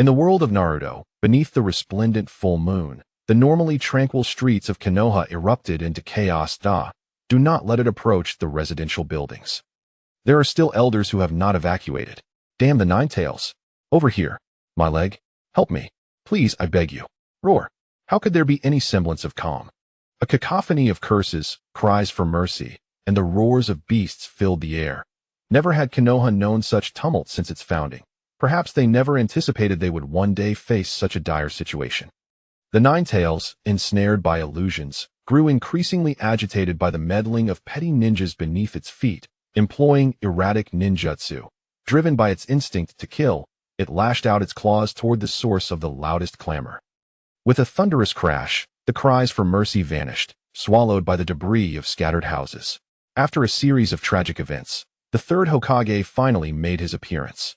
In the world of Naruto, beneath the resplendent full moon, the normally tranquil streets of Konoha erupted into chaos. Do not let it approach the residential buildings. There are still elders who have not evacuated. Damn the nine tails. Over here. My leg. Help me. Please, I beg you. Roar. How could there be any semblance of calm? A cacophony of curses, cries for mercy, and the roars of beasts filled the air. Never had Konoha known such tumult since its founding. Perhaps they never anticipated they would one day face such a dire situation. The Nine Tails, ensnared by illusions, grew increasingly agitated by the meddling of petty ninjas beneath its feet, employing erratic ninjutsu. Driven by its instinct to kill, it lashed out its claws toward the source of the loudest clamor. With a thunderous crash, the cries for mercy vanished, swallowed by the debris of scattered houses. After a series of tragic events, the third Hokage finally made his appearance.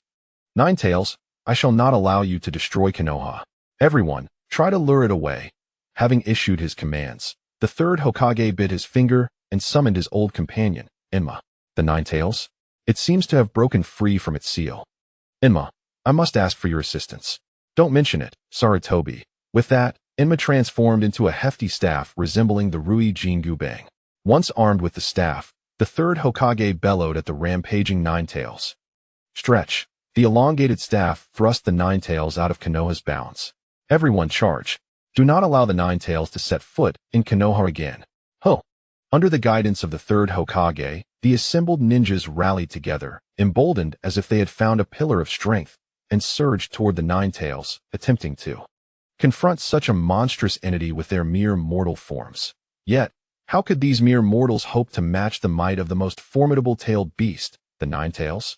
Nine Tails, I shall not allow you to destroy Konoha. Everyone, try to lure it away. Having issued his commands, the third Hokage bit his finger and summoned his old companion, Enma. The Nine Tails? It seems to have broken free from its seal. Enma, I must ask for your assistance. Don't mention it, Sarutobi. With that, Enma transformed into a hefty staff resembling the Rui Jingubang. Once armed with the staff, the third Hokage bellowed at the rampaging Nine Tails. Stretch. The elongated staff thrust the Nine Tails out of Konoha's bounds. Everyone charge. Do not allow the Nine Tails to set foot in Konoha again. Ho! Under the guidance of the third Hokage, the assembled ninjas rallied together, emboldened as if they had found a pillar of strength, and surged toward the Nine Tails, attempting to confront such a monstrous entity with their mere mortal forms. Yet, how could these mere mortals hope to match the might of the most formidable tailed beast, the Nine Tails?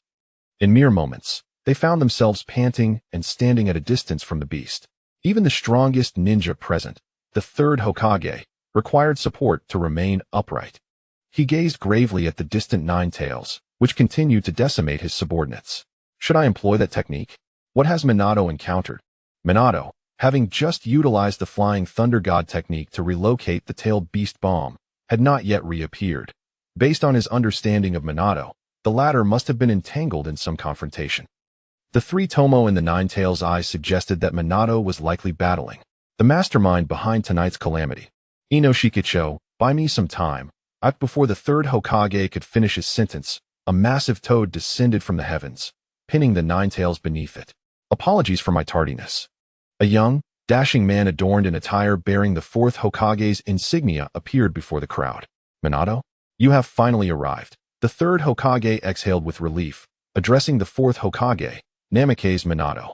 In mere moments, they found themselves panting and standing at a distance from the beast. Even the strongest ninja present, the third Hokage, required support to remain upright. He gazed gravely at the distant Nine Tails, which continued to decimate his subordinates. Should I employ that technique? What has Minato encountered? Minato, having just utilized the Flying Thunder God technique to relocate the tailed beast bomb, had not yet reappeared. Based on his understanding of Minato, the latter must have been entangled in some confrontation. The three Tomo in the Nine Tails' eyes suggested that Minato was likely battling the mastermind behind tonight's calamity. Inoshikicho, buy me some time. Before the third Hokage could finish his sentence, a massive toad descended from the heavens, pinning the Nine Tails beneath it. Apologies for my tardiness. A young, dashing man adorned in attire bearing the fourth Hokage's insignia appeared before the crowd. Minato, you have finally arrived. The third Hokage exhaled with relief, addressing the fourth Hokage, Namake's Minato.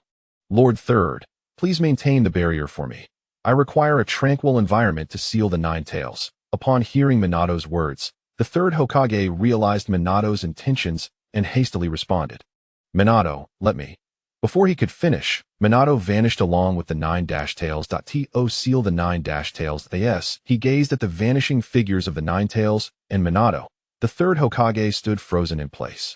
Lord Third, please maintain the barrier for me. I require a tranquil environment to seal the Nine Tails. Upon hearing Minato's words, the third Hokage realized Minato's intentions and hastily responded. Minato, let me. Before he could finish, Minato vanished along with the Nine Tails. To seal the Nine Tails. He gazed at the vanishing figures of the Nine Tails, and Minato, the third Hokage, stood frozen in place.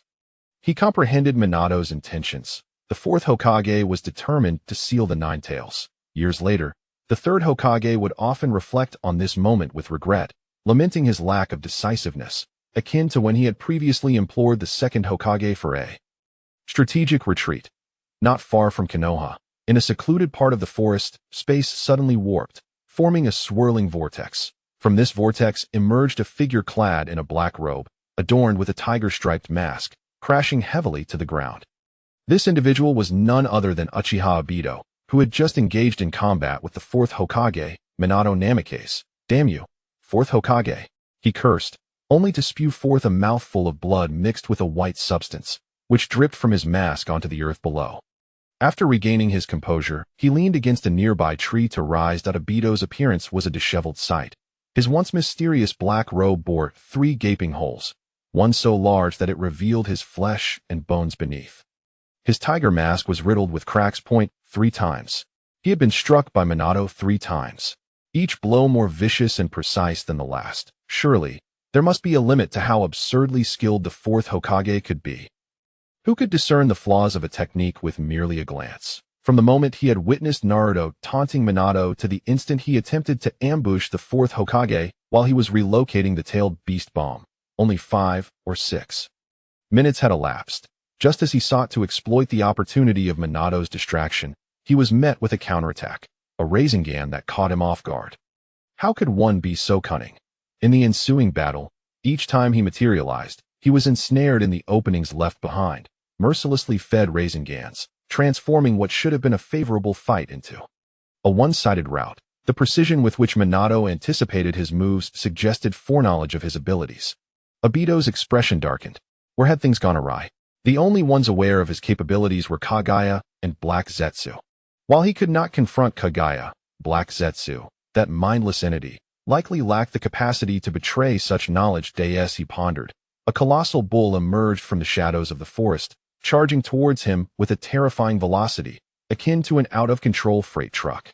He comprehended Minato's intentions. The fourth Hokage was determined to seal the Nine Tails. Years later, the third Hokage would often reflect on this moment with regret, lamenting his lack of decisiveness, akin to when he had previously implored the second Hokage for a strategic retreat. Not far from Konoha, in a secluded part of the forest, space suddenly warped, forming a swirling vortex. From this vortex emerged a figure clad in a black robe, adorned with a tiger-striped mask, crashing heavily to the ground. This individual was none other than Uchiha Obito, who had just engaged in combat with the fourth Hokage, Minato Namake's. Damn you, fourth Hokage, he cursed, only to spew forth a mouthful of blood mixed with a white substance, which dripped from his mask onto the earth below. After regaining his composure, he leaned against a nearby tree to rise. Obito's appearance was a disheveled sight. His once mysterious black robe bore 3 gaping holes, one so large that it revealed his flesh and bones beneath. His tiger mask was riddled with cracks. 3 times. He had been struck by Minato 3 times, each blow more vicious and precise than the last. Surely, there must be a limit to how absurdly skilled the fourth Hokage could be. Who could discern the flaws of a technique with merely a glance? From the moment he had witnessed Naruto taunting Minato to the instant he attempted to ambush the fourth Hokage while he was relocating the tailed beast bomb, only 5 or 6 minutes had elapsed. Just as he sought to exploit the opportunity of Minato's distraction, he was met with a counterattack, a Rasengan that caught him off guard. How could one be so cunning? In the ensuing battle, each time he materialized, he was ensnared in the openings left behind, mercilessly fed Rasengans, transforming what should have been a favorable fight into a one-sided rout. The precision with which Minato anticipated his moves suggested foreknowledge of his abilities. Obito's expression darkened. Where had things gone awry? The only ones aware of his capabilities were Kaguya and Black Zetsu. While he could not confront Kaguya, Black Zetsu, that mindless entity, likely lacked the capacity to betray such knowledge. As he pondered, a colossal bull emerged from the shadows of the forest, charging towards him with a terrifying velocity, akin to an out-of-control freight truck.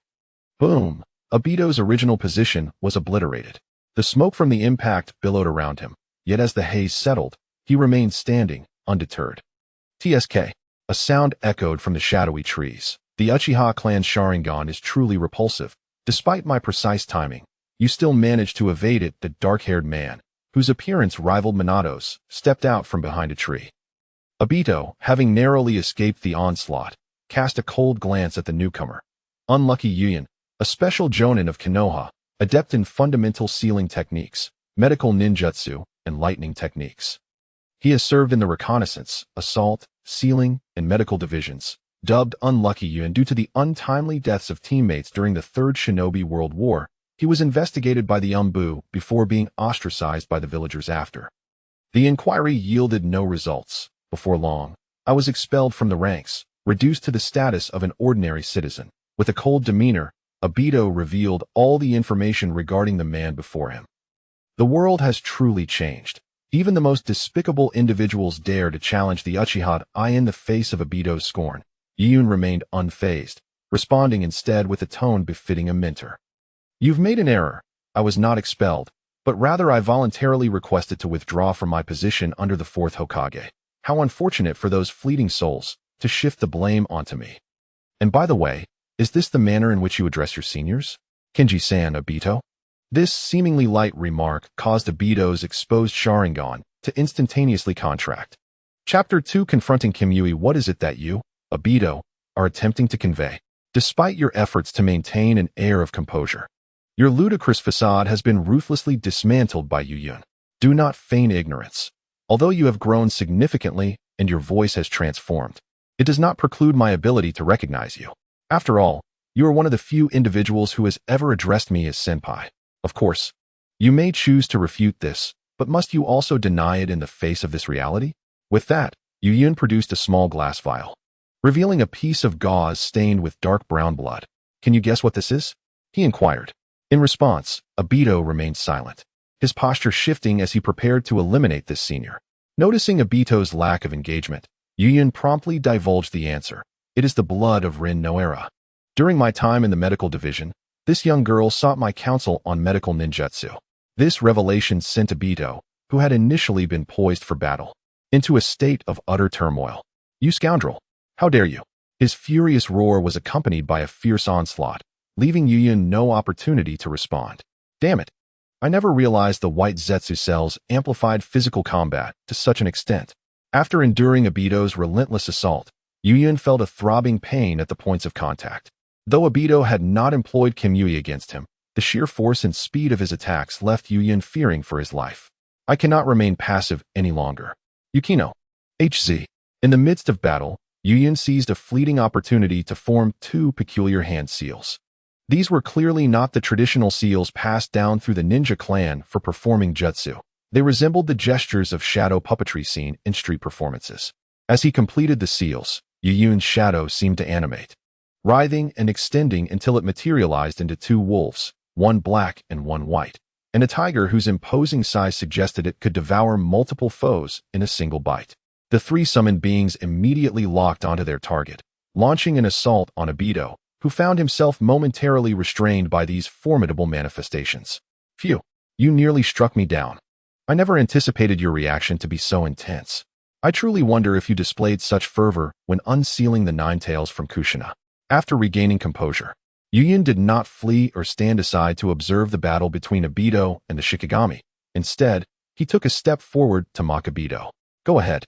Boom! Obito's original position was obliterated. The smoke from the impact billowed around him, yet as the haze settled, he remained standing, undeterred. TSK. A sound echoed from the shadowy trees. The Uchiha clan's Sharingan is truly repulsive. Despite my precise timing, you still managed to evade it. The dark-haired man, whose appearance rivaled Minato's, stepped out from behind a tree. Obito, having narrowly escaped the onslaught, cast a cold glance at the newcomer. Unlucky Yuyan, a special jonin of Konoha, adept in fundamental sealing techniques, medical ninjutsu, and lightning techniques. He has served in the reconnaissance, assault, sealing, and medical divisions. Dubbed Unlucky Yuan due to the untimely deaths of teammates during the Third Shinobi World War, he was investigated by the Umbu before being ostracized by the villagers after. The inquiry yielded no results. Before long, I was expelled from the ranks, reduced to the status of an ordinary citizen. With a cold demeanor, Obito revealed all the information regarding the man before him. The world has truly changed. Even the most despicable individuals dare to challenge the Uchiha. In the face of Obito's scorn, Yuyan remained unfazed, responding instead with a tone befitting a mentor. You've made an error. I was not expelled, but rather I voluntarily requested to withdraw from my position under the fourth Hokage. How unfortunate for those fleeting souls to shift the blame onto me. And by the way, is this the manner in which you address your seniors? Kenji-san, Obito? This seemingly light remark caused Obito's exposed Sharingan to instantaneously contract. Chapter 2 Confronting Kimui. What is it that you, Obito, are attempting to convey? Despite your efforts to maintain an air of composure, your ludicrous facade has been ruthlessly dismantled by Yuyan. Do not feign ignorance. Although you have grown significantly and your voice has transformed, it does not preclude my ability to recognize you. After all, you are one of the few individuals who has ever addressed me as senpai. Of course, you may choose to refute this, but must you also deny it in the face of this reality? With that, Yuyan produced a small glass vial, revealing a piece of gauze stained with dark brown blood. Can you guess what this is? He inquired. In response, Obito remained silent, his posture shifting as he prepared to eliminate this senior. Noticing Obito's lack of engagement, Yuyan promptly divulged the answer. It is the blood of Rin Noera. During my time in the medical division, this young girl sought my counsel on medical ninjutsu. This revelation sent Obito, who had initially been poised for battle, into a state of utter turmoil. You scoundrel! How dare you! His furious roar was accompanied by a fierce onslaught, leaving Yuyan no opportunity to respond. Damn it! I never realized the white Zetsu cells amplified physical combat to such an extent. After enduring Obito's relentless assault, Yuyan felt a throbbing pain at the points of contact. Though Obito had not employed Kimui against him, the sheer force and speed of his attacks left Yuyan fearing for his life. I cannot remain passive any longer. Yukino. HZ. In the midst of battle, Yuyan seized a fleeting opportunity to form two peculiar hand seals. These were clearly not the traditional seals passed down through the ninja clan for performing jutsu. They resembled the gestures of shadow puppetry seen in street performances. As he completed the seals, Yuyan's shadow seemed to animate, writhing and extending until it materialized into two wolves, one black and one white, and a tiger whose imposing size suggested it could devour multiple foes in a single bite. The three summoned beings immediately locked onto their target, launching an assault on Obito, who found himself momentarily restrained by these formidable manifestations. Phew, you nearly struck me down. I never anticipated your reaction to be so intense. I truly wonder if you displayed such fervor when unsealing the nine tails from Kushina. After regaining composure, Yuyan did not flee or stand aside to observe the battle between Obito and the Shikigami. Instead, he took a step forward to mock Obito. Go ahead.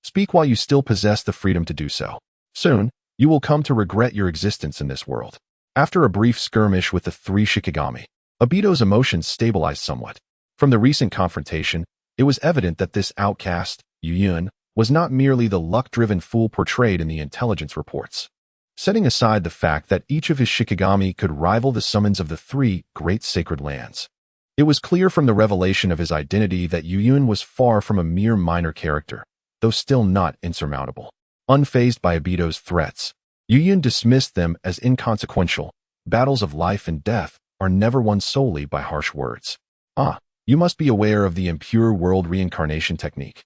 Speak while you still possess the freedom to do so. Soon, You will come to regret your existence in this world. After a brief skirmish with the three Shikigami, Obito's emotions stabilized somewhat. From the recent confrontation, it was evident that this outcast, Yuyun, was not merely the luck-driven fool portrayed in the intelligence reports. Setting aside the fact that each of his Shikigami could rival the summons of the three great sacred lands, it was clear from the revelation of his identity that Yuyun was far from a mere minor character, though still not insurmountable. Unfazed by Obito's threats, Yuyun dismissed them as inconsequential. Battles of life and death are never won solely by harsh words. You must be aware of the impure world reincarnation technique.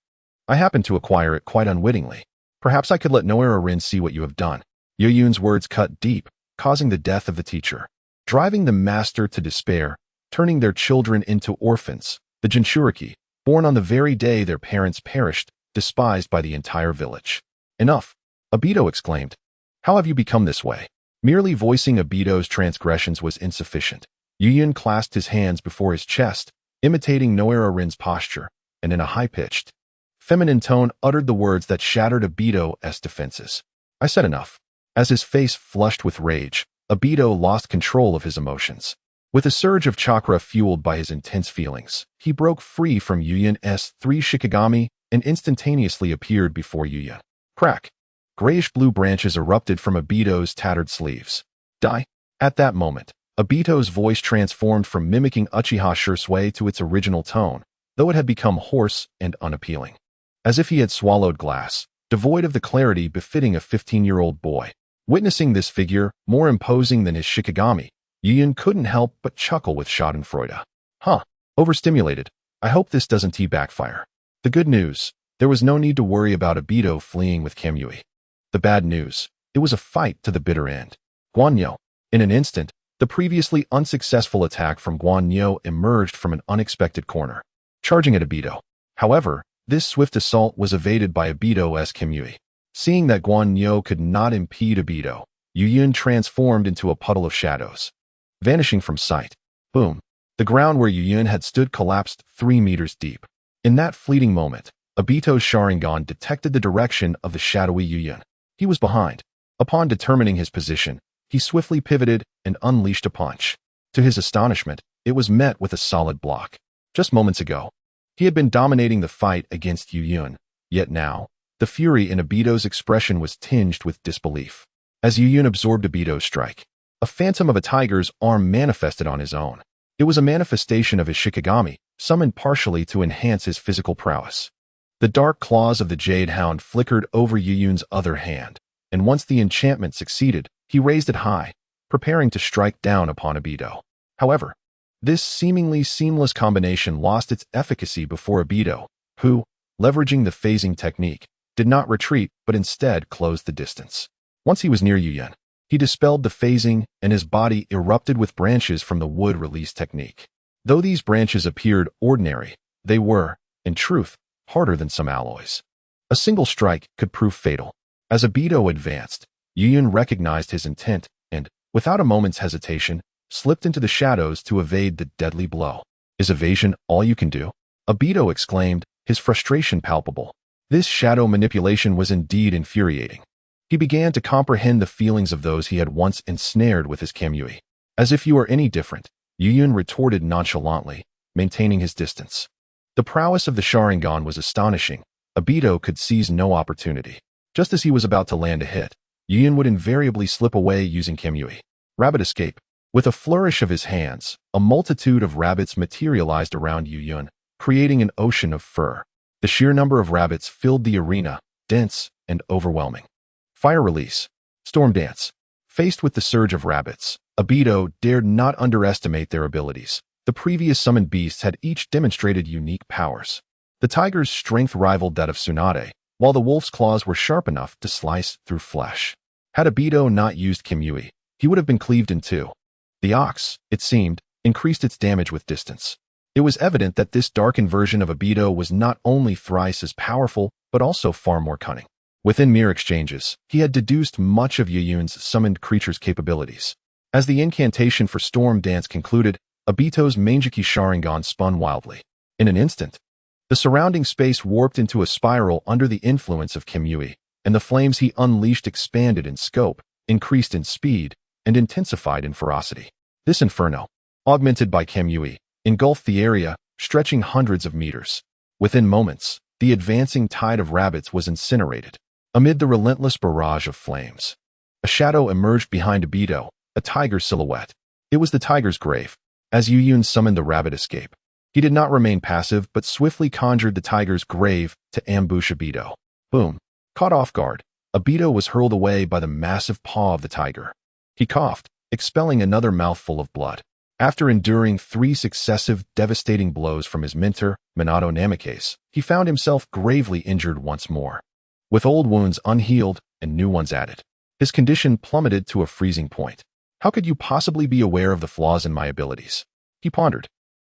I happened to acquire it quite unwittingly. Perhaps I could let Noera-rin see what you have done. Yuyun's words cut deep, causing the death of the teacher, driving the master to despair, turning their children into orphans, the Jinchuriki, born on the very day their parents perished, despised by the entire village. Enough, Obito exclaimed. How have you become this way? Merely voicing Obito's transgressions was insufficient. Yuyun clasped his hands before his chest, imitating Noera-rin's posture, and in a high-pitched, feminine tone uttered the words that shattered Obito's defenses. I said enough. As his face flushed with rage, Obito lost control of his emotions. With a surge of chakra fueled by his intense feelings, he broke free from Yuyun's three Shikigami and instantaneously appeared before Yuyun. Crack! Grayish-blue branches erupted from Obito's tattered sleeves. Die! At that moment, Obito's voice transformed from mimicking Uchiha Shursui to its original tone, though it had become hoarse and unappealing. As if he had swallowed glass, devoid of the clarity befitting a 15-year-old boy. Witnessing this figure, more imposing than his Shikigami, Yuyun couldn't help but chuckle with schadenfreude. Overstimulated. I hope this doesn't backfire. The good news, there was no need to worry about Obito fleeing with Kamui. The bad news, it was a fight to the bitter end. Guanyo. In an instant, the previously unsuccessful attack from Guanyo emerged from an unexpected corner, charging at Obito. However, this swift assault was evaded by Obito's Kamui. Seeing that Guanyo could not impede Obito, Yuyun transformed into a puddle of shadows, vanishing from sight. Boom. The ground where Yuyun had stood collapsed 3 meters deep. In that fleeting moment, Obito's Sharingan detected the direction of the shadowy Yuyun. He was behind. Upon determining his position, he swiftly pivoted and unleashed a punch. To his astonishment, it was met with a solid block. Just moments ago, he had been dominating the fight against Yuyun, yet now, the fury in Obito's expression was tinged with disbelief. As Yuyun absorbed Obito's strike, a phantom of a tiger's arm manifested on his own. It was a manifestation of his Shikigami, summoned partially to enhance his physical prowess. The dark claws of the Jade Hound flickered over Yuyun's other hand, and once the enchantment succeeded, he raised it high, preparing to strike down upon Obito. However, this seemingly seamless combination lost its efficacy before Obito, who, leveraging the phasing technique, did not retreat but instead closed the distance. Once he was near Yuyun, he dispelled the phasing and his body erupted with branches from the wood release technique. Though these branches appeared ordinary, they were, in truth, harder than some alloys. A single strike could prove fatal. As Obito advanced, Yuyun recognized his intent and, without a moment's hesitation, slipped into the shadows to evade the deadly blow. Is evasion all you can do? Obito exclaimed, his frustration palpable. This shadow manipulation was indeed infuriating. He began to comprehend the feelings of those he had once ensnared with his Kamui. As if you were any different, Yuyun retorted nonchalantly, maintaining his distance. The prowess of the Sharingan was astonishing. Obito could seize no opportunity. Just as he was about to land a hit, Yuyun would invariably slip away using Kamui. Rabbit escape. With a flourish of his hands, a multitude of rabbits materialized around Yuyun, creating an ocean of fur. The sheer number of rabbits filled the arena, dense and overwhelming. Fire release. Storm dance. Faced with the surge of rabbits, Obito dared not underestimate their abilities. The previous summoned beasts had each demonstrated unique powers. The tiger's strength rivaled that of Tsunade, while the wolf's claws were sharp enough to slice through flesh. Had Obito not used Kamui, he would have been cleaved in two. The ox, it seemed, increased its damage with distance. It was evident that this darkened version of Obito was not only thrice as powerful, but also far more cunning. Within mere exchanges, he had deduced much of Yuyun's summoned creature's capabilities. As the incantation for Storm Dance concluded, Obito's Manjiki Sharingan spun wildly. In an instant, the surrounding space warped into a spiral under the influence of Kamui, and the flames he unleashed expanded in scope, increased in speed, and intensified in ferocity. This inferno, augmented by Kamui, engulfed the area, stretching hundreds of meters. Within moments, the advancing tide of rabbits was incinerated. Amid the relentless barrage of flames, a shadow emerged behind Obito, a tiger silhouette. It was the tiger's grave. As Yuyun summoned the rabbit escape, he did not remain passive but swiftly conjured the tiger's grave to ambush Obito. Boom. Caught off guard, Obito was hurled away by the massive paw of the tiger. He coughed, expelling another mouthful of blood. After enduring 3 successive devastating blows from his mentor, Minato Namikaze, he found himself gravely injured once more. With old wounds unhealed and new ones added, his condition plummeted to a freezing point. How could you possibly be aware of the flaws in my abilities? He pondered.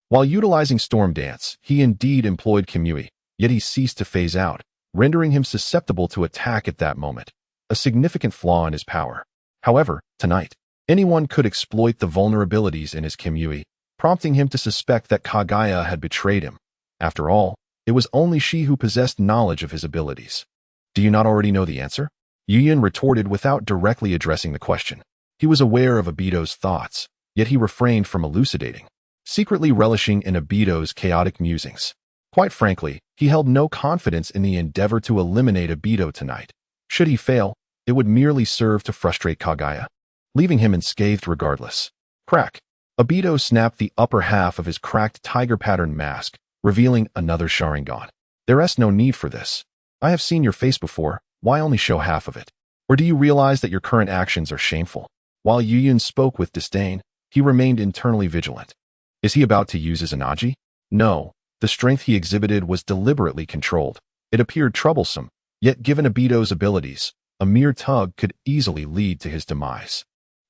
While utilizing Storm Dance, he indeed employed Kamui, yet he ceased to phase out, rendering him susceptible to attack at that moment, a significant flaw in his power. However, tonight, anyone could exploit the vulnerabilities in his Kamui, prompting him to suspect that Kaguya had betrayed him. After all, it was only she who possessed knowledge of his abilities. Do you not already know the answer? Yuyun retorted without directly addressing the question. He was aware of Obito's thoughts, yet he refrained from elucidating, secretly relishing in Obito's chaotic musings. Quite frankly, he held no confidence in the endeavor to eliminate Obito tonight. Should he fail, it would merely serve to frustrate Kaguya, leaving him unscathed regardless. Crack. Obito snapped the upper half of his cracked tiger-pattern mask, revealing another Sharingan. There's no need for this. I have seen your face before, why only show half of it? Or do you realize that your current actions are shameful? While Yuyun spoke with disdain, he remained internally vigilant. Is he about to use his Anaji? No, the strength he exhibited was deliberately controlled. It appeared troublesome, yet given Obito's abilities, a mere tug could easily lead to his demise.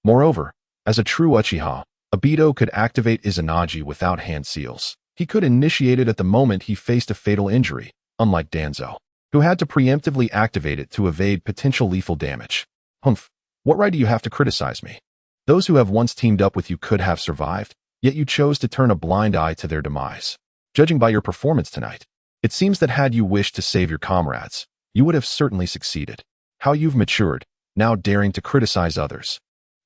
Moreover, as a true Uchiha, Obito could activate Izanagi without hand seals. He could initiate it at the moment he faced a fatal injury, unlike Danzo, who had to preemptively activate it to evade potential lethal damage. Humph, what right do you have to criticize me? Those who have once teamed up with you could have survived, yet you chose to turn a blind eye to their demise. Judging by your performance tonight, it seems that had you wished to save your comrades, you would have certainly succeeded. How you've matured, now daring to criticize others.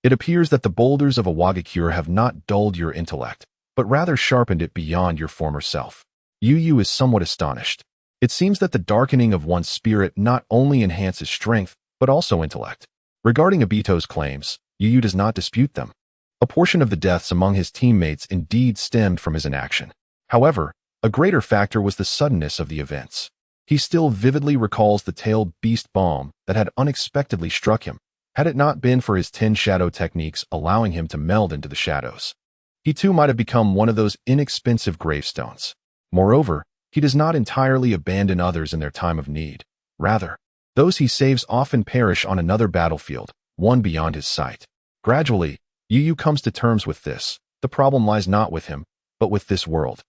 It appears that the boulders of a Wagakure have not dulled your intellect, but rather sharpened it beyond your former self. Yu is somewhat astonished. It seems that the darkening of one's spirit not only enhances strength, but also intellect. Regarding Obito's claims, Yu does not dispute them. A portion of the deaths among his teammates indeed stemmed from his inaction. However, a greater factor was the suddenness of the events. He still vividly recalls the tailed beast bomb that had unexpectedly struck him, had it not been for his 10 shadow techniques allowing him to meld into the shadows. He too might have become one of those inexpensive gravestones. Moreover, he does not entirely abandon others in their time of need. Rather, those he saves often perish on another battlefield, one beyond his sight. Gradually, Yu comes to terms with this. The problem lies not with him, but with this world,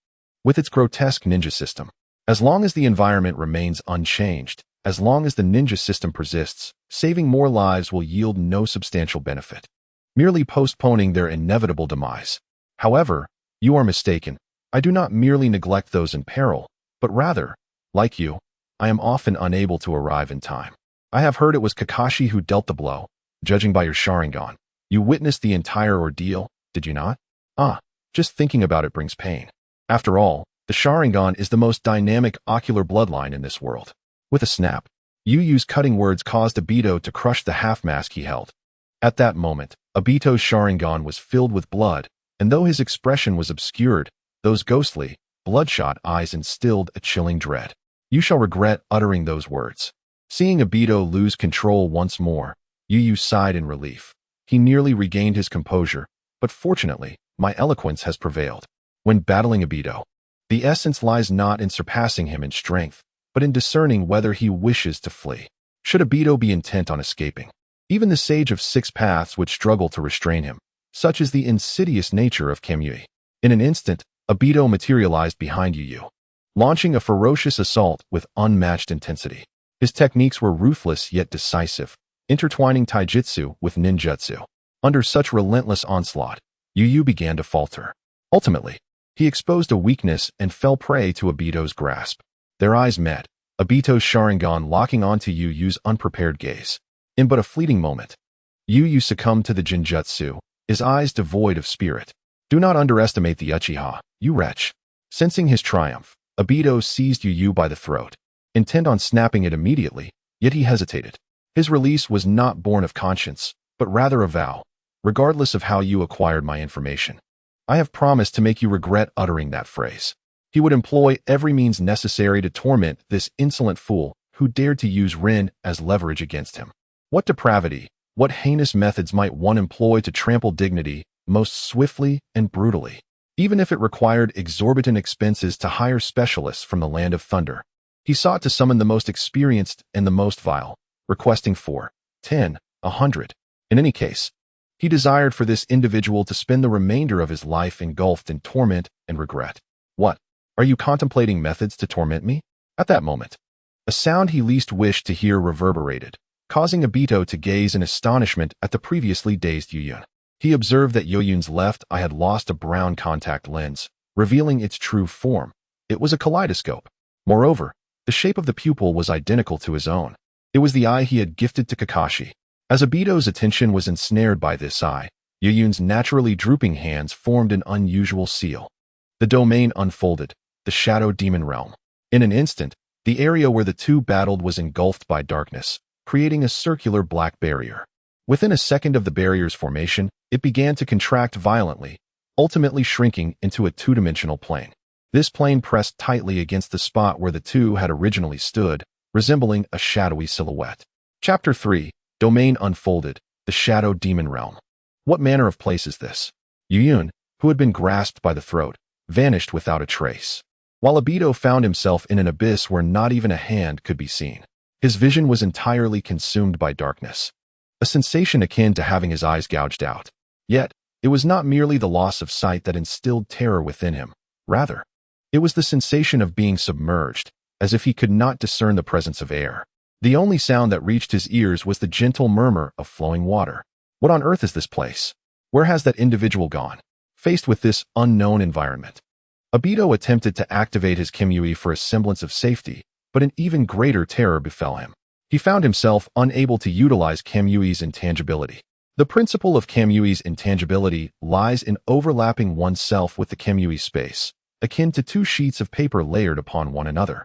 with its grotesque ninja system. As long as the environment remains unchanged, as long as the ninja system persists, saving more lives will yield no substantial benefit, merely postponing their inevitable demise. However, you are mistaken. I do not merely neglect those in peril, but rather, like you, I am often unable to arrive in time. I have heard it was Kakashi who dealt the blow. Judging by your Sharingan, you witnessed the entire ordeal, did you not? Just thinking about it brings pain. After all, the Sharingan is the most dynamic ocular bloodline in this world. With a snap, Yu's cutting words caused Obito to crush the half-mask he held. At that moment, Obito's Sharingan was filled with blood, and though his expression was obscured, those ghostly, bloodshot eyes instilled a chilling dread. You shall regret uttering those words. Seeing Obito lose control once more, Yu sighed in relief. He nearly regained his composure, but fortunately, my eloquence has prevailed. When battling Obito, the essence lies not in surpassing him in strength, but in discerning whether he wishes to flee. Should Obito be intent on escaping, even the Sage of Six Paths would struggle to restrain him. Such is the insidious nature of Kamui. In an instant, Obito materialized behind Yu, launching a ferocious assault with unmatched intensity. His techniques were ruthless yet decisive, intertwining taijutsu with ninjutsu. Under such relentless onslaught, Yu began to falter. Ultimately, he exposed a weakness and fell prey to Obito's grasp. Their eyes met, Obito's Sharingan locking onto Yu's unprepared gaze. In but a fleeting moment, Yu succumbed to the Jinjutsu, his eyes devoid of spirit. Do not underestimate the Uchiha, you wretch. Sensing his triumph, Obito seized Yu by the throat, intent on snapping it immediately, yet he hesitated. His release was not born of conscience, but rather a vow. Regardless of how you acquired my information, I have promised to make you regret uttering that phrase. He would employ every means necessary to torment this insolent fool who dared to use Rin as leverage against him. What depravity, what heinous methods might one employ to trample dignity most swiftly and brutally, even if it required exorbitant expenses to hire specialists from the land of thunder? He sought to summon the most experienced and the most vile, requesting 4, 10, 100. In any case, he desired for this individual to spend the remainder of his life engulfed in torment and regret. What? Are you contemplating methods to torment me? At that moment, a sound he least wished to hear reverberated, causing Obito to gaze in astonishment at the previously dazed Yuyun. He observed that Yuyun's left eye had lost a brown contact lens, revealing its true form. It was a kaleidoscope. Moreover, the shape of the pupil was identical to his own. It was the eye he had gifted to Kakashi. As Obito's attention was ensnared by this eye, Yuyun's naturally drooping hands formed an unusual seal. The domain unfolded, the Shadow Demon Realm. In an instant, the area where the two battled was engulfed by darkness, creating a circular black barrier. Within a second of the barrier's formation, it began to contract violently, ultimately shrinking into a two-dimensional plane. This plane pressed tightly against the spot where the two had originally stood, resembling a shadowy silhouette. Chapter 3, Domain Unfolded, the Shadow Demon Realm. What manner of place is this? Yuyun, who had been grasped by the throat, vanished without a trace, while Obito found himself in an abyss where not even a hand could be seen. His vision was entirely consumed by darkness, a sensation akin to having his eyes gouged out. Yet, it was not merely the loss of sight that instilled terror within him. Rather, it was the sensation of being submerged, as if he could not discern the presence of air. The only sound that reached his ears was the gentle murmur of flowing water. What on earth is this place? Where has that individual gone? Faced with this unknown environment, Obito attempted to activate his Kimyui for a semblance of safety, but an even greater terror befell him. He found himself unable to utilize Kamyui's intangibility. The principle of Kamyui's intangibility lies in overlapping oneself with the Kamyui space, akin to two sheets of paper layered upon one another,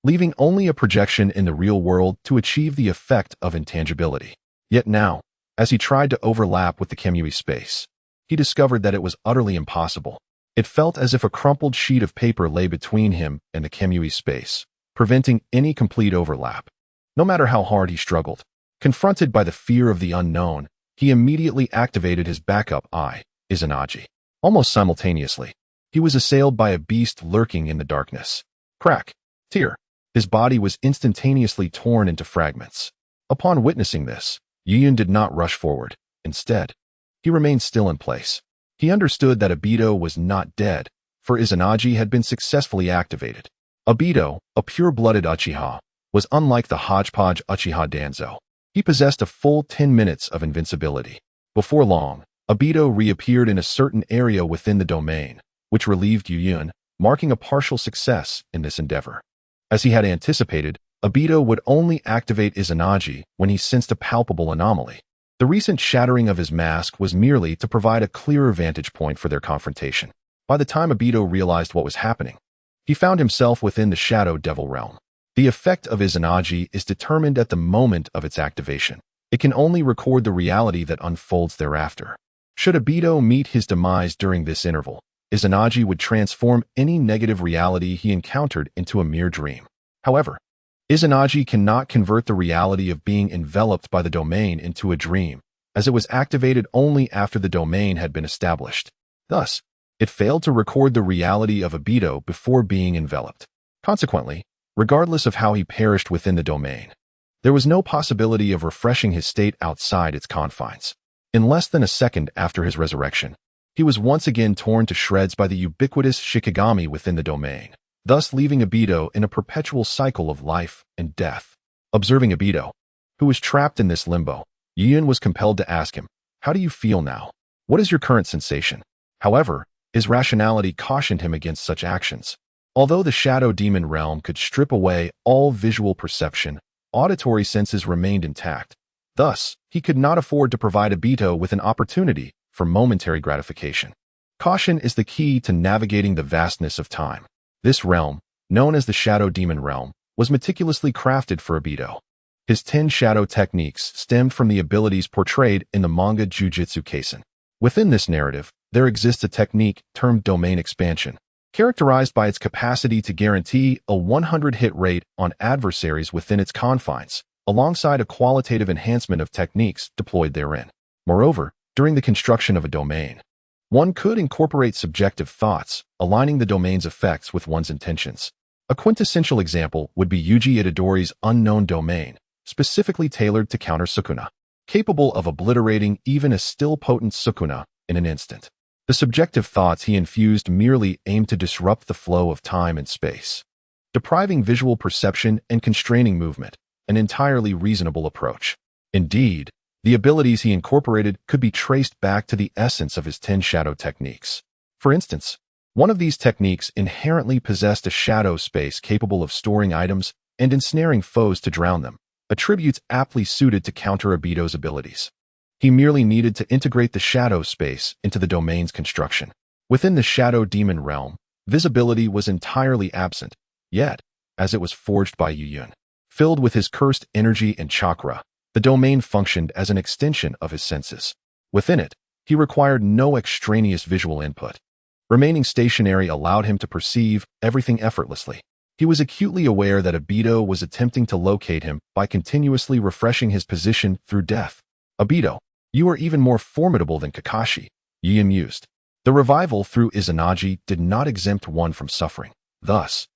leaving only a projection in the real world to achieve the effect of intangibility. Yet now, as he tried to overlap with the Kamyui space, he discovered that it was utterly impossible. It felt as if a crumpled sheet of paper lay between him and the Kamyui space, preventing any complete overlap. No matter how hard he struggled, confronted by the fear of the unknown, he immediately activated his backup eye, Izanagi. Almost simultaneously, he was assailed by a beast lurking in the darkness. Crack! Tear! His body was instantaneously torn into fragments. Upon witnessing this, Yuyun did not rush forward. Instead, he remained still in place. He understood that Obito was not dead, for Izanagi had been successfully activated. Obito, a pure-blooded Uchiha, was unlike the hodgepodge Uchiha Danzo. He possessed a full 10 minutes of invincibility. Before long, Obito reappeared in a certain area within the domain, which relieved Yuyun, marking a partial success in this endeavor. As he had anticipated, Obito would only activate Izanagi when he sensed a palpable anomaly. The recent shattering of his mask was merely to provide a clearer vantage point for their confrontation. By the time Obito realized what was happening, he found himself within the Shadow Devil Realm. The effect of Izanagi is determined at the moment of its activation. It can only record the reality that unfolds thereafter. Should Obito meet his demise during this interval, Izanagi would transform any negative reality he encountered into a mere dream. However, Izanagi cannot convert the reality of being enveloped by the domain into a dream, as it was activated only after the domain had been established. Thus, it failed to record the reality of Obito before being enveloped. Consequently, regardless of how he perished within the domain, there was no possibility of refreshing his state outside its confines. In less than a second after his resurrection, he was once again torn to shreds by the ubiquitous Shikigami within the domain, thus leaving Obito in a perpetual cycle of life and death. Observing Obito, who was trapped in this limbo, Yuyun was compelled to ask him, "How do you feel now? What is your current sensation?" However, his rationality cautioned him against such actions. Although the Shadow Demon realm could strip away all visual perception, auditory senses remained intact. Thus, he could not afford to provide Obito with an opportunity for momentary gratification. Caution is the key to navigating the vastness of time. This realm, known as the Shadow Demon realm, was meticulously crafted for Obito. His 10 shadow techniques stemmed from the abilities portrayed in the manga Jujutsu Kaisen. Within this narrative, there exists a technique termed domain expansion, characterized by its capacity to guarantee a 100-hit rate on adversaries within its confines, alongside a qualitative enhancement of techniques deployed therein. Moreover, during the construction of a domain, one could incorporate subjective thoughts, aligning the domain's effects with one's intentions. A quintessential example would be Yuji Itadori's unknown domain, specifically tailored to counter Sukuna, capable of obliterating even a still potent Sukuna in an instant. The subjective thoughts he infused merely aimed to disrupt the flow of time and space, depriving visual perception and constraining movement, an entirely reasonable approach. Indeed, the abilities he incorporated could be traced back to the essence of his 10 shadow techniques. For instance, one of these techniques inherently possessed a shadow space capable of storing items and ensnaring foes to drown them, attributes aptly suited to counter Obito's abilities. He merely needed to integrate the shadow space into the domain's construction. Within the Shadow Demon realm, visibility was entirely absent, yet, as it was forged by Yuyun, filled with his cursed energy and chakra, the domain functioned as an extension of his senses. Within it, he required no extraneous visual input. Remaining stationary allowed him to perceive everything effortlessly. He was acutely aware that Obito was attempting to locate him by continuously refreshing his position through death. Obito, you are even more formidable than Kakashi, Yi mused. The revival through Izanagi did not exempt one from suffering. Thus,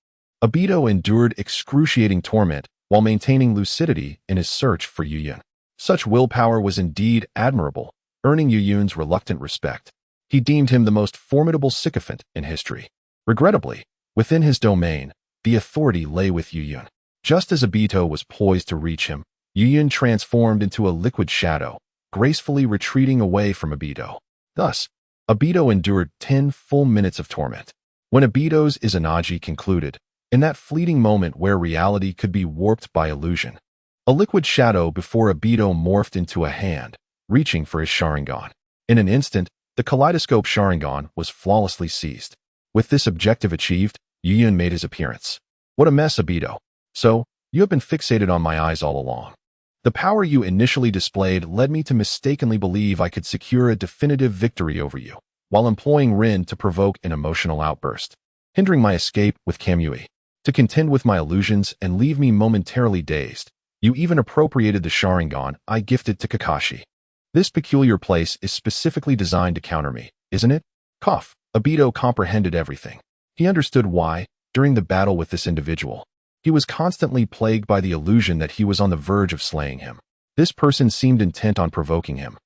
Obito endured excruciating torment while maintaining lucidity in his search for Yuyun. Such willpower was indeed admirable, earning Yuyun's reluctant respect. He deemed him the most formidable sycophant in history. Regrettably, within his domain, the authority lay with Yuyun. Just as Obito was poised to reach him, Yuyun transformed into a liquid shadow, gracefully retreating away from Obito. Thus, Obito endured 10 full minutes of torment. When Obito's Izanagi concluded, in that fleeting moment where reality could be warped by illusion, a liquid shadow before Obito morphed into a hand, reaching for his Sharingan. In an instant, the kaleidoscope Sharingan was flawlessly seized. With this objective achieved, Yuyun made his appearance. What a mess, Obito. So, you have been fixated on my eyes all along. The power you initially displayed led me to mistakenly believe I could secure a definitive victory over you, while employing Rin to provoke an emotional outburst, hindering my escape with Kamui. To contend with my illusions and leave me momentarily dazed, you even appropriated the Sharingan I gifted to Kakashi. This peculiar place is specifically designed to counter me, isn't it? Cough. Obito comprehended everything. He understood why, during the battle with this individual, he was constantly plagued by the illusion that he was on the verge of slaying him. This person seemed intent on provoking him,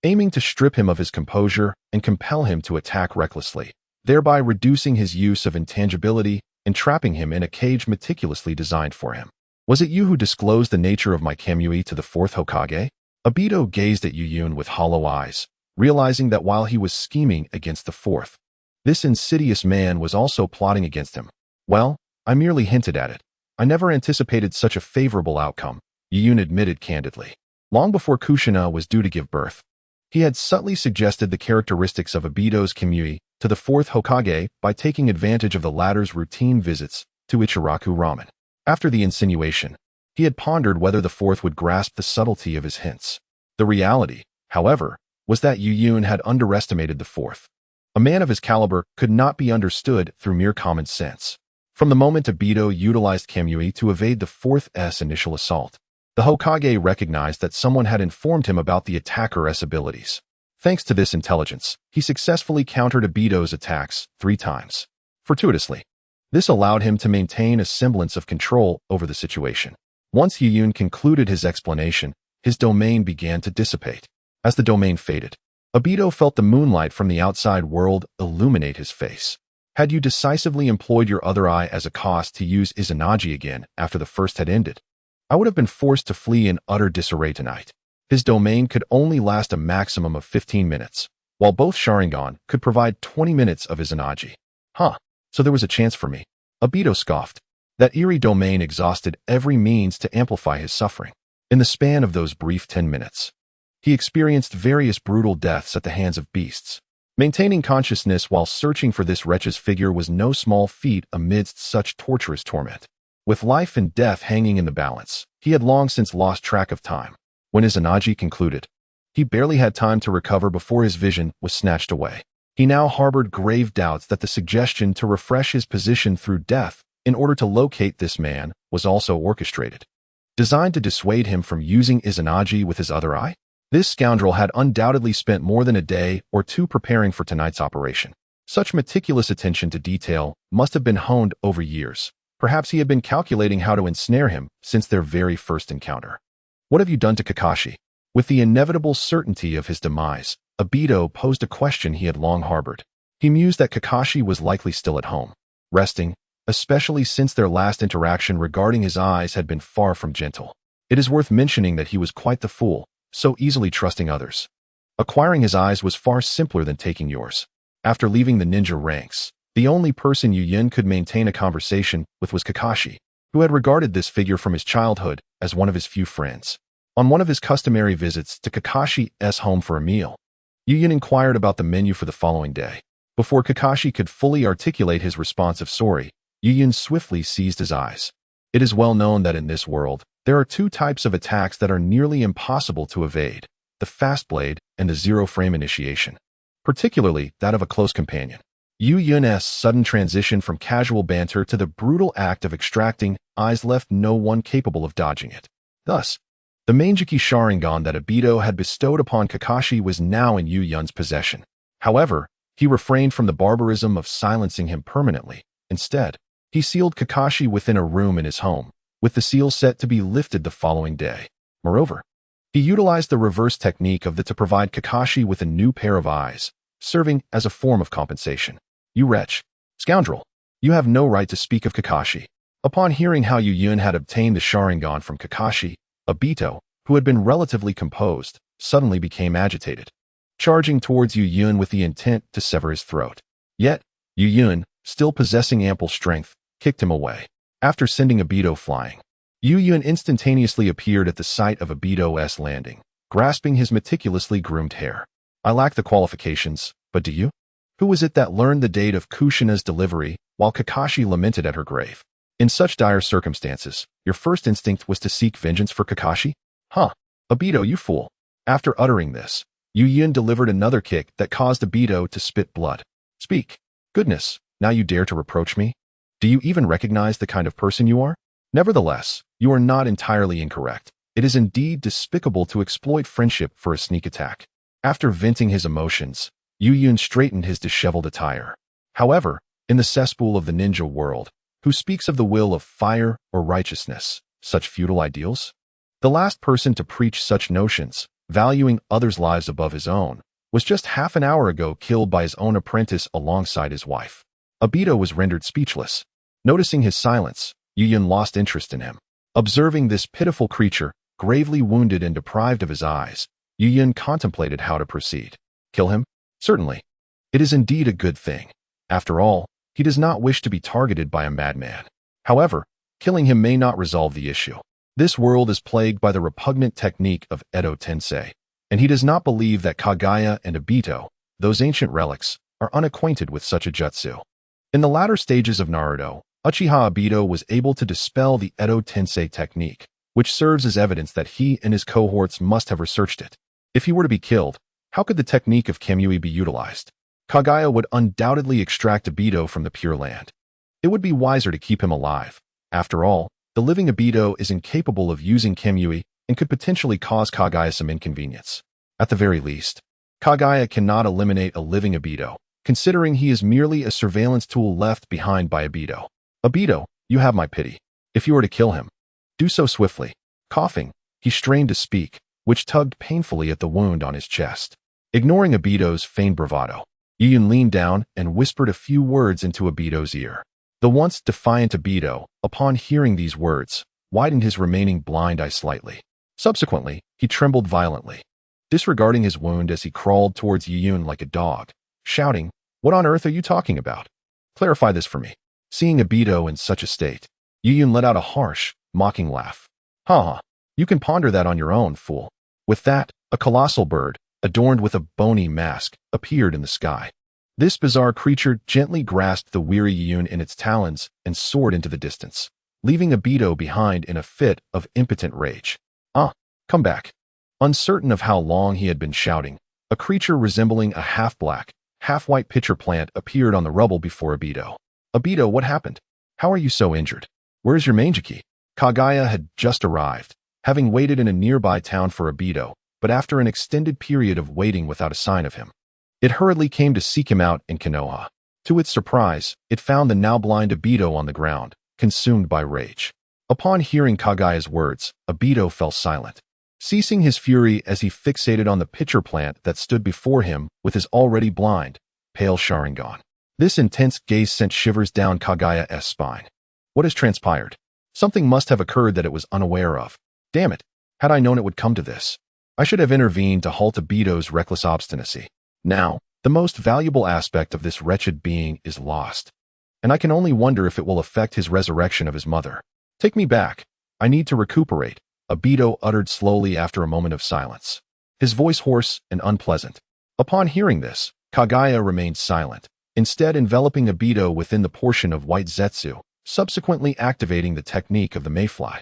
aiming to strip him of his composure and compel him to attack recklessly, thereby reducing his use of intangibility and trapping him in a cage meticulously designed for him. Was it you who disclosed the nature of my Kamui to the fourth Hokage? Obito gazed at Yuyun with hollow eyes, realizing that while he was scheming against the fourth, this insidious man was also plotting against him. Well, I merely hinted at it. I never anticipated such a favorable outcome, Yuyun admitted candidly. Long before Kushina was due to give birth, he had subtly suggested the characteristics of Obito's Kamui to the fourth Hokage by taking advantage of the latter's routine visits to Ichiraku Ramen. After the insinuation, he had pondered whether the fourth would grasp the subtlety of his hints. The reality, however, was that Yuyun had underestimated the fourth. A man of his caliber could not be understood through mere common sense. From the moment Obito utilized Kamui to evade the fourth's initial assault, the Hokage recognized that someone had informed him about the attacker's abilities. Thanks to this intelligence, he successfully countered Obito's attacks 3 times. Fortuitously, this allowed him to maintain a semblance of control over the situation. Once Yuyun concluded his explanation, his domain began to dissipate. As the domain faded, Obito felt the moonlight from the outside world illuminate his face. Had you decisively employed your other eye as a cost to use Izanagi again after the first had ended, I would have been forced to flee in utter disarray tonight. His domain could only last a maximum of 15 minutes, while both Sharingan could provide 20 minutes of Izanagi. So there was a chance for me. Obito scoffed. That eerie domain exhausted every means to amplify his suffering. In the span of those brief 10 minutes, he experienced various brutal deaths at the hands of beasts. Maintaining consciousness while searching for this wretch's figure was no small feat amidst such torturous torment. With life and death hanging in the balance, he had long since lost track of time. When Izanagi concluded, he barely had time to recover before his vision was snatched away. He now harbored grave doubts that the suggestion to refresh his position through death in order to locate this man was also orchestrated, designed to dissuade him from using Izanagi with his other eye. This scoundrel had undoubtedly spent more than a day or two preparing for tonight's operation. Such meticulous attention to detail must have been honed over years. Perhaps he had been calculating how to ensnare him since their very first encounter. What have you done to Kakashi? With the inevitable certainty of his demise, Obito posed a question he had long harbored. He mused that Kakashi was likely still at home, resting, especially since their last interaction regarding his eyes had been far from gentle. It is worth mentioning that he was quite the fool, so easily trusting others. Acquiring his eyes was far simpler than taking yours. After leaving the ninja ranks, the only person Yu Yun could maintain a conversation with was Kakashi, who had regarded this figure from his childhood as one of his few friends. On one of his customary visits to Kakashi's home for a meal, Yu Yun inquired about the menu for the following day. Before Kakashi could fully articulate his response of sorry, Yu Yun swiftly seized his eyes. It is well known that in this world, there are two types of attacks that are nearly impossible to evade, the fast blade and the zero-frame initiation, particularly that of a close companion. Yu Yun's sudden transition from casual banter to the brutal act of extracting eyes left no one capable of dodging it. Thus, the Manjiki Sharingan that Obito had bestowed upon Kakashi was now in Yu Yun's possession. However, he refrained from the barbarism of silencing him permanently. Instead, he sealed Kakashi within a room in his home, with the seal set to be lifted the following day. Moreover, he utilized the reverse technique to provide Kakashi with a new pair of eyes, serving as a form of compensation. You wretch, scoundrel, you have no right to speak of Kakashi. Upon hearing how Yu Yun had obtained the Sharingan from Kakashi, Obito, who had been relatively composed, suddenly became agitated, charging towards Yu Yun with the intent to sever his throat. Yet, Yu Yun, still possessing ample strength, kicked him away. After sending Obito flying, Yu Yun instantaneously appeared at the site of Obito's landing, grasping his meticulously groomed hair. I lack the qualifications, but do you? Who was it that learned the date of Kushina's delivery while Kakashi lamented at her grave? In such dire circumstances, your first instinct was to seek vengeance for Kakashi? Huh, Obito, you fool. After uttering this, Yu Yun delivered another kick that caused Obito to spit blood. Speak. Goodness, now you dare to reproach me? Do you even recognize the kind of person you are? Nevertheless, you are not entirely incorrect. It is indeed despicable to exploit friendship for a sneak attack. After venting his emotions, Yu Yun straightened his disheveled attire. However, in the cesspool of the ninja world, who speaks of the will of fire or righteousness, such futile ideals? The last person to preach such notions, valuing others' lives above his own, was just half an hour ago killed by his own apprentice alongside his wife. Obito was rendered speechless. Noticing his silence, Yu Yun lost interest in him. Observing this pitiful creature, gravely wounded and deprived of his eyes, Yu Yun contemplated how to proceed. Kill him? Certainly. It is indeed a good thing. After all, he does not wish to be targeted by a madman. However, killing him may not resolve the issue. This world is plagued by the repugnant technique of Edo Tensei, and he does not believe that Kagaya and Obito, those ancient relics, are unacquainted with such a jutsu. In the latter stages of Naruto, Uchiha Obito was able to dispel the Edo Tensei technique, which serves as evidence that he and his cohorts must have researched it. If he were to be killed, how could the technique of Kamui be utilized? Kagaya would undoubtedly extract Obito from the Pure Land. It would be wiser to keep him alive. After all, the living Obito is incapable of using Kamui and could potentially cause Kagaya some inconvenience. At the very least, Kagaya cannot eliminate a living Obito, considering he is merely a surveillance tool left behind by Obito. Obito, you have my pity. If you were to kill him, do so swiftly. Coughing, he strained to speak, which tugged painfully at the wound on his chest. Ignoring Obito's feigned bravado, Yu Yun leaned down and whispered a few words into Obito's ear. The once defiant Obito, upon hearing these words, widened his remaining blind eye slightly. Subsequently, he trembled violently, disregarding his wound as he crawled towards Yu Yun like a dog, shouting, "What on earth are you talking about? Clarify this for me." Seeing Obito in such a state, Yuyun let out a harsh, mocking laugh. Ha! You can ponder that on your own, fool. With that, a colossal bird, adorned with a bony mask, appeared in the sky. This bizarre creature gently grasped the weary Yuyun in its talons and soared into the distance, leaving Obito behind in a fit of impotent rage. Ah, come back. Uncertain of how long he had been shouting, a creature resembling a half-black, half-white pitcher plant appeared on the rubble before Obito. Obito, what happened? How are you so injured? Where's your Mangeki? Kaguya had just arrived, having waited in a nearby town for Obito, but after an extended period of waiting without a sign of him, it hurriedly came to seek him out in Konoha. To its surprise, it found the now blind Obito on the ground, consumed by rage. Upon hearing Kaguya's words, Obito fell silent, ceasing his fury as he fixated on the pitcher plant that stood before him with his already blind, pale Sharingan. This intense gaze sent shivers down Kaguya's spine. What has transpired? Something must have occurred that it was unaware of. Damn it! Had I known it would come to this, I should have intervened to halt Obito's reckless obstinacy. Now, the most valuable aspect of this wretched being is lost, and I can only wonder if it will affect his resurrection of his mother. Take me back. I need to recuperate, Obito uttered slowly after a moment of silence, his voice hoarse and unpleasant. Upon hearing this, Kaguya remained silent, instead enveloping Obito within the portion of white Zetsu, subsequently activating the technique of the Mayfly,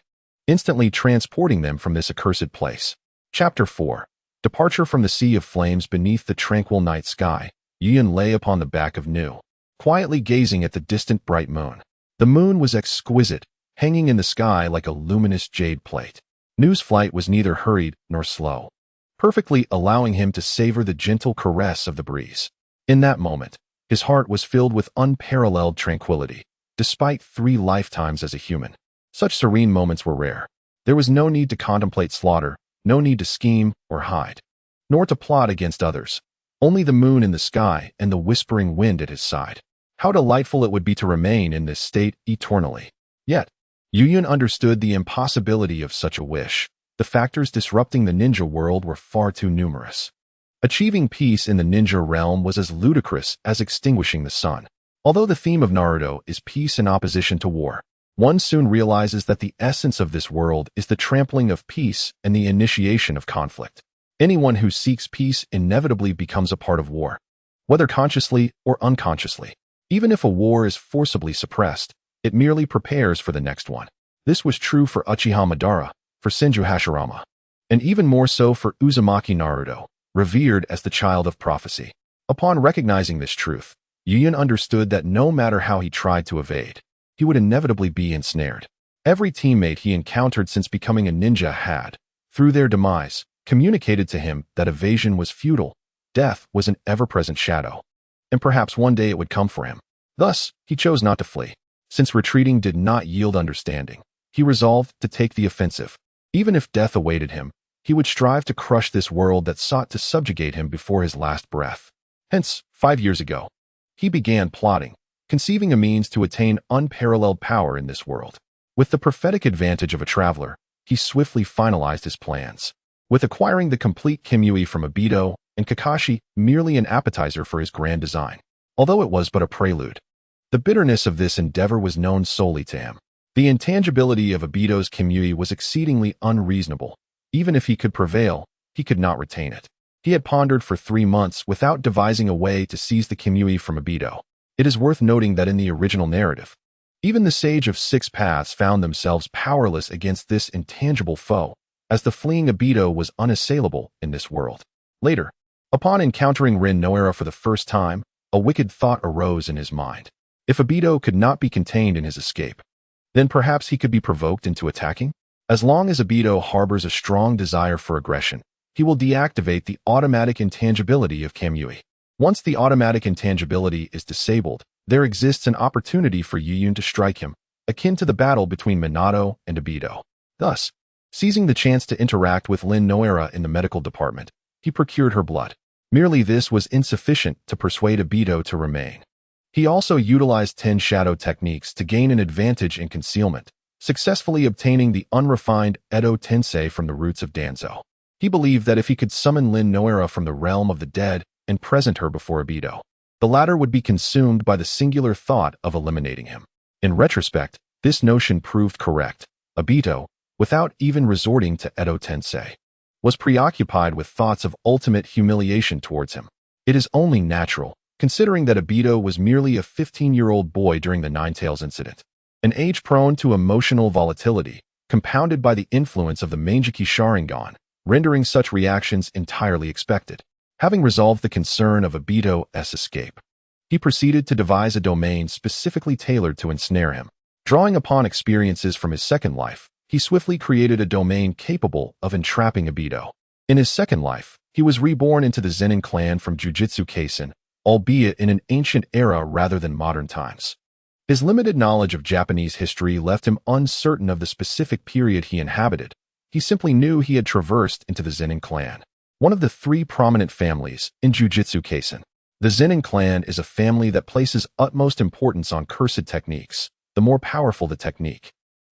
instantly transporting them from this accursed place. Chapter 4. Departure from the Sea of Flames. Beneath the tranquil night sky, Yuyun lay upon the back of Nu, quietly gazing at the distant bright moon. The moon was exquisite, hanging in the sky like a luminous jade plate. Nu's flight was neither hurried nor slow, perfectly allowing him to savor the gentle caress of the breeze. In that moment, his heart was filled with unparalleled tranquility, despite 3 lifetimes as a human. Such serene moments were rare. There was no need to contemplate slaughter, no need to scheme or hide, nor to plot against others. Only the moon in the sky and the whispering wind at his side. How delightful it would be to remain in this state eternally. Yet, Yuyun understood the impossibility of such a wish. The factors disrupting the ninja world were far too numerous. Achieving peace in the ninja realm was as ludicrous as extinguishing the sun. Although the theme of Naruto is peace in opposition to war, one soon realizes that the essence of this world is the trampling of peace and the initiation of conflict. Anyone who seeks peace inevitably becomes a part of war, whether consciously or unconsciously. Even if a war is forcibly suppressed, it merely prepares for the next one. This was true for Uchiha Madara, for Senju Hashirama, and even more so for Uzumaki Naruto, revered as the child of prophecy. Upon recognizing this truth, Yuyun understood that no matter how he tried to evade, he would inevitably be ensnared. Every teammate he encountered since becoming a ninja had, through their demise, communicated to him that evasion was futile, death was an ever-present shadow, and perhaps one day it would come for him. Thus, he chose not to flee. Since retreating did not yield understanding, he resolved to take the offensive. Even if death awaited him, he would strive to crush this world that sought to subjugate him before his last breath. Hence, 5 years ago, he began plotting, conceiving a means to attain unparalleled power in this world. With the prophetic advantage of a traveler, he swiftly finalized his plans, with acquiring the complete Kimui from Obito and Kakashi merely an appetizer for his grand design, although it was but a prelude. The bitterness of this endeavor was known solely to him. The intangibility of Obito's Kimui was exceedingly unreasonable. Even if he could prevail, he could not retain it. He had pondered for 3 months without devising a way to seize the Kimui from Obito. It is worth noting that in the original narrative, even the Sage of 6 Paths found themselves powerless against this intangible foe, as the fleeing Obito was unassailable in this world. Later, upon encountering Rin Noara for the first time, a wicked thought arose in his mind. If Obito could not be contained in his escape, then perhaps he could be provoked into attacking? As long as Obito harbors a strong desire for aggression, he will deactivate the automatic intangibility of Kamui. Once the automatic intangibility is disabled, there exists an opportunity for Yuyun to strike him, akin to the battle between Minato and Obito. Thus, seizing the chance to interact with Rin Noara in the medical department, he procured her blood. Merely this was insufficient to persuade Obito to remain. He also utilized 10 shadow techniques to gain an advantage in concealment, successfully obtaining the unrefined Edo Tensei from the roots of Danzo. He believed that if he could summon Rin Noara from the realm of the dead and present her before Obito, the latter would be consumed by the singular thought of eliminating him. In retrospect, this notion proved correct. Obito, without even resorting to Edo Tensei, was preoccupied with thoughts of ultimate humiliation towards him. It is only natural, considering that Obito was merely a 15-year-old boy during the Ninetales incident, an age prone to emotional volatility, compounded by the influence of the Mangekyo Sharingan, rendering such reactions entirely expected. Having resolved the concern of Obito's escape, he proceeded to devise a domain specifically tailored to ensnare him. Drawing upon experiences from his second life, he swiftly created a domain capable of entrapping Obito. In his second life, he was reborn into the Zenin clan from Jujutsu Kaisen, albeit in an ancient era rather than modern times. His limited knowledge of Japanese history left him uncertain of the specific period he inhabited. He simply knew he had traversed into the Zenin clan, one of the three prominent families in Jujutsu Kaisen. The Zenin clan is a family that places utmost importance on cursed techniques. The more powerful the technique,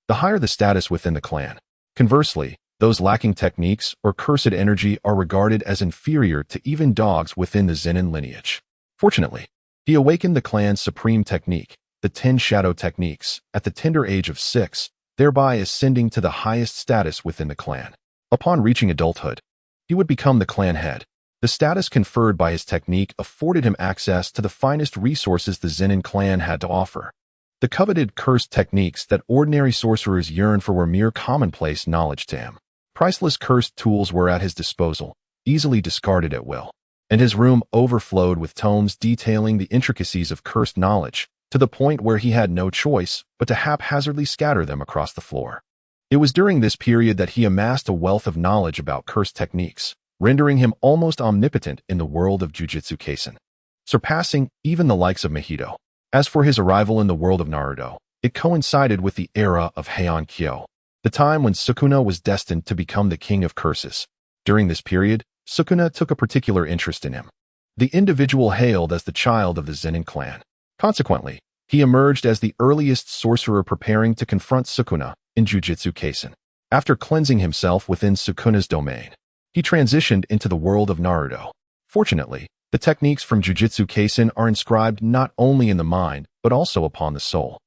the higher the status within the clan. Conversely, those lacking techniques or cursed energy are regarded as inferior to even dogs within the Zenin lineage. Fortunately, he awakened the clan's supreme technique, the 10 shadow techniques, at the tender age of 6, thereby ascending to the highest status within the clan. Upon reaching adulthood, he would become the clan head. The status conferred by his technique afforded him access to the finest resources the Zenin clan had to offer. The coveted cursed techniques that ordinary sorcerers yearn for were mere commonplace knowledge to him. Priceless cursed tools were at his disposal, easily discarded at will, and his room overflowed with tomes detailing the intricacies of cursed knowledge, to the point where he had no choice but to haphazardly scatter them across the floor. It was during this period that he amassed a wealth of knowledge about cursed techniques, rendering him almost omnipotent in the world of Jujutsu Kaisen, surpassing even the likes of Mahito. As for his arrival in the world of Naruto, it coincided with the era of Heian Kyo, the time when Susanoo was destined to become the king of curses. During this period, Susanoo took a particular interest in him. The individual hailed as the child of the Zenin clan. Consequently, he emerged as the earliest sorcerer preparing to confront Susanoo in Jujutsu Kaisen. After cleansing himself within Susanoo's domain, he transitioned into the world of Naruto. Fortunately, the techniques from Jujutsu Kaisen are inscribed not only in the mind, but also upon the soul.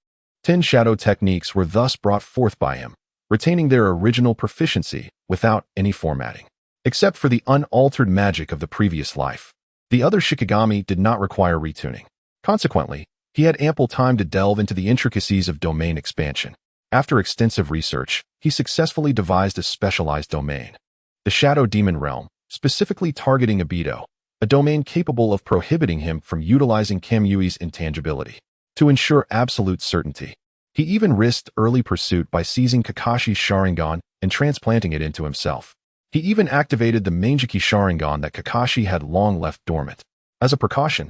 10 shadow techniques were thus brought forth by him, retaining their original proficiency without any formatting. Except for the unaltered magic of the previous life, the other Shikigami did not require retuning. Consequently, he had ample time to delve into the intricacies of domain expansion. After extensive research, he successfully devised a specialized domain, the Shadow Demon Realm, specifically targeting Obito, a domain capable of prohibiting him from utilizing Kamui's intangibility. To ensure absolute certainty, he even risked early pursuit by seizing Kakashi's Sharingan and transplanting it into himself. He even activated the Mangekyo Sharingan that Kakashi had long left dormant. As a precaution,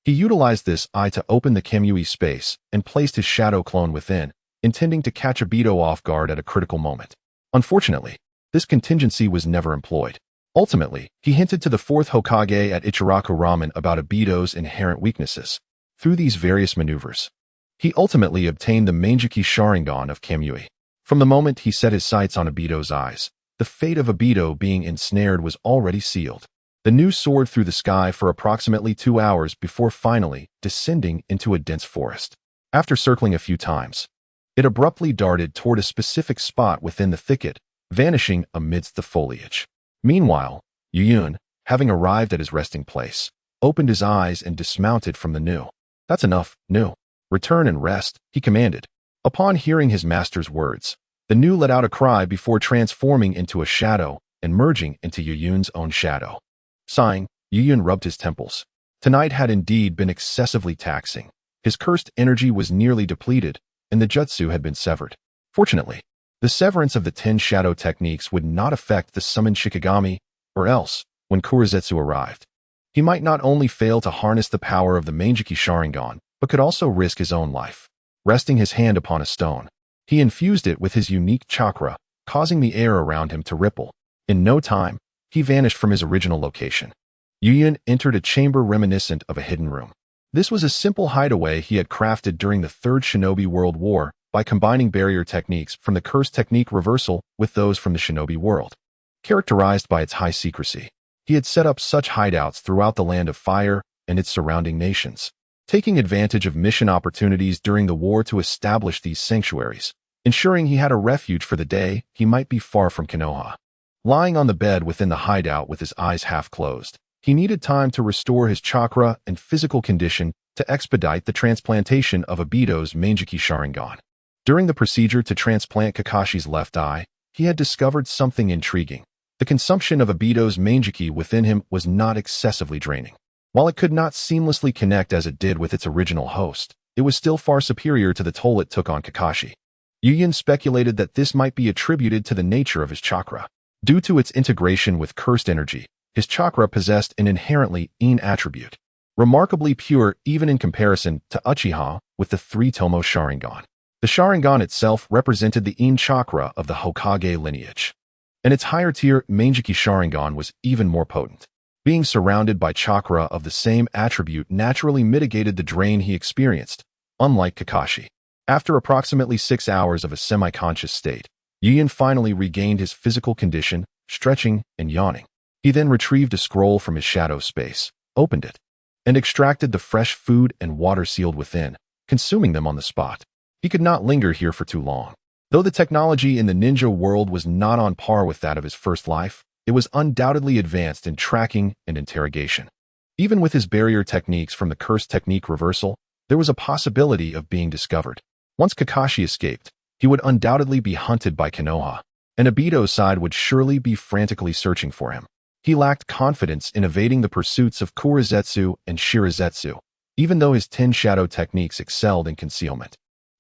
he utilized this eye to open the Kamui space and placed his shadow clone within, intending to catch Obito off guard at a critical moment. Unfortunately, this contingency was never employed. Ultimately, he hinted to the fourth Hokage at Ichiraku Ramen about Obito's inherent weaknesses. Through these various maneuvers, he ultimately obtained the Mangekyo Sharingan of Kamui. From the moment he set his sights on Obito's eyes, the fate of Obito being ensnared was already sealed. The news soared through the sky for approximately 2 hours before finally descending into a dense forest. After circling a few times, it abruptly darted toward a specific spot within the thicket, vanishing amidst the foliage. Meanwhile, Yuyun, having arrived at his resting place, opened his eyes and dismounted from the Nu. "That's enough, Nu. Return and rest," he commanded. Upon hearing his master's words, the Nu let out a cry before transforming into a shadow and merging into Yuyun's own shadow. Sighing, Yuyun rubbed his temples. Tonight had indeed been excessively taxing. His cursed energy was nearly depleted, and the jutsu had been severed. Fortunately, the severance of the 10 shadow techniques would not affect the summoned Shikigami, or else, when Kurizetsu arrived, he might not only fail to harness the power of the Mangekyo Sharingan, but could also risk his own life. Resting his hand upon a stone, he infused it with his unique chakra, causing the air around him to ripple. In no time, he vanished from his original location. Yuyun entered a chamber reminiscent of a hidden room. This was a simple hideaway he had crafted during the Third Shinobi World War, by combining barrier techniques from the cursed technique reversal with those from the shinobi world. Characterized by its high secrecy, he had set up such hideouts throughout the Land of Fire and its surrounding nations. taking advantage of mission opportunities during the war to establish these sanctuaries, ensuring he had a refuge for the day he might be far from Konoha. Lying on the bed within the hideout with his eyes half closed, he needed time to restore his chakra and physical condition to expedite the transplantation of Obito's Mangeki Sharingan. During the procedure to transplant Kakashi's left eye, he had discovered something intriguing. The consumption of Obito's Mangeki within him was not excessively draining. While it could not seamlessly connect as it did with its original host, it was still far superior to the toll it took on Kakashi. Yuyin speculated that this might be attributed to the nature of his chakra. Due to its integration with cursed energy, his chakra possessed an inherently yin attribute, remarkably pure even in comparison to Uchiha with the three-tomo Sharingan. The Sharingan itself represented the yin chakra of the Hokage lineage, and its higher-tier Mangeki Sharingan was even more potent. Being surrounded by chakra of the same attribute naturally mitigated the drain he experienced, unlike Kakashi. After approximately 6 hours of a semi-conscious state, Yuyin finally regained his physical condition, stretching and yawning. He then retrieved a scroll from his shadow space, opened it, and extracted the fresh food and water sealed within, consuming them on the spot. He could not linger here for too long. Though the technology in the ninja world was not on par with that of his first life, it was undoubtedly advanced in tracking and interrogation. Even with his barrier techniques from the curse technique reversal, there was a possibility of being discovered. Once Kakashi escaped, he would undoubtedly be hunted by Konoha, and Obito's side would surely be frantically searching for him. He lacked confidence in evading the pursuits of Kurizetsu and Shirazetsu, even though his Ten Shadow techniques excelled in concealment.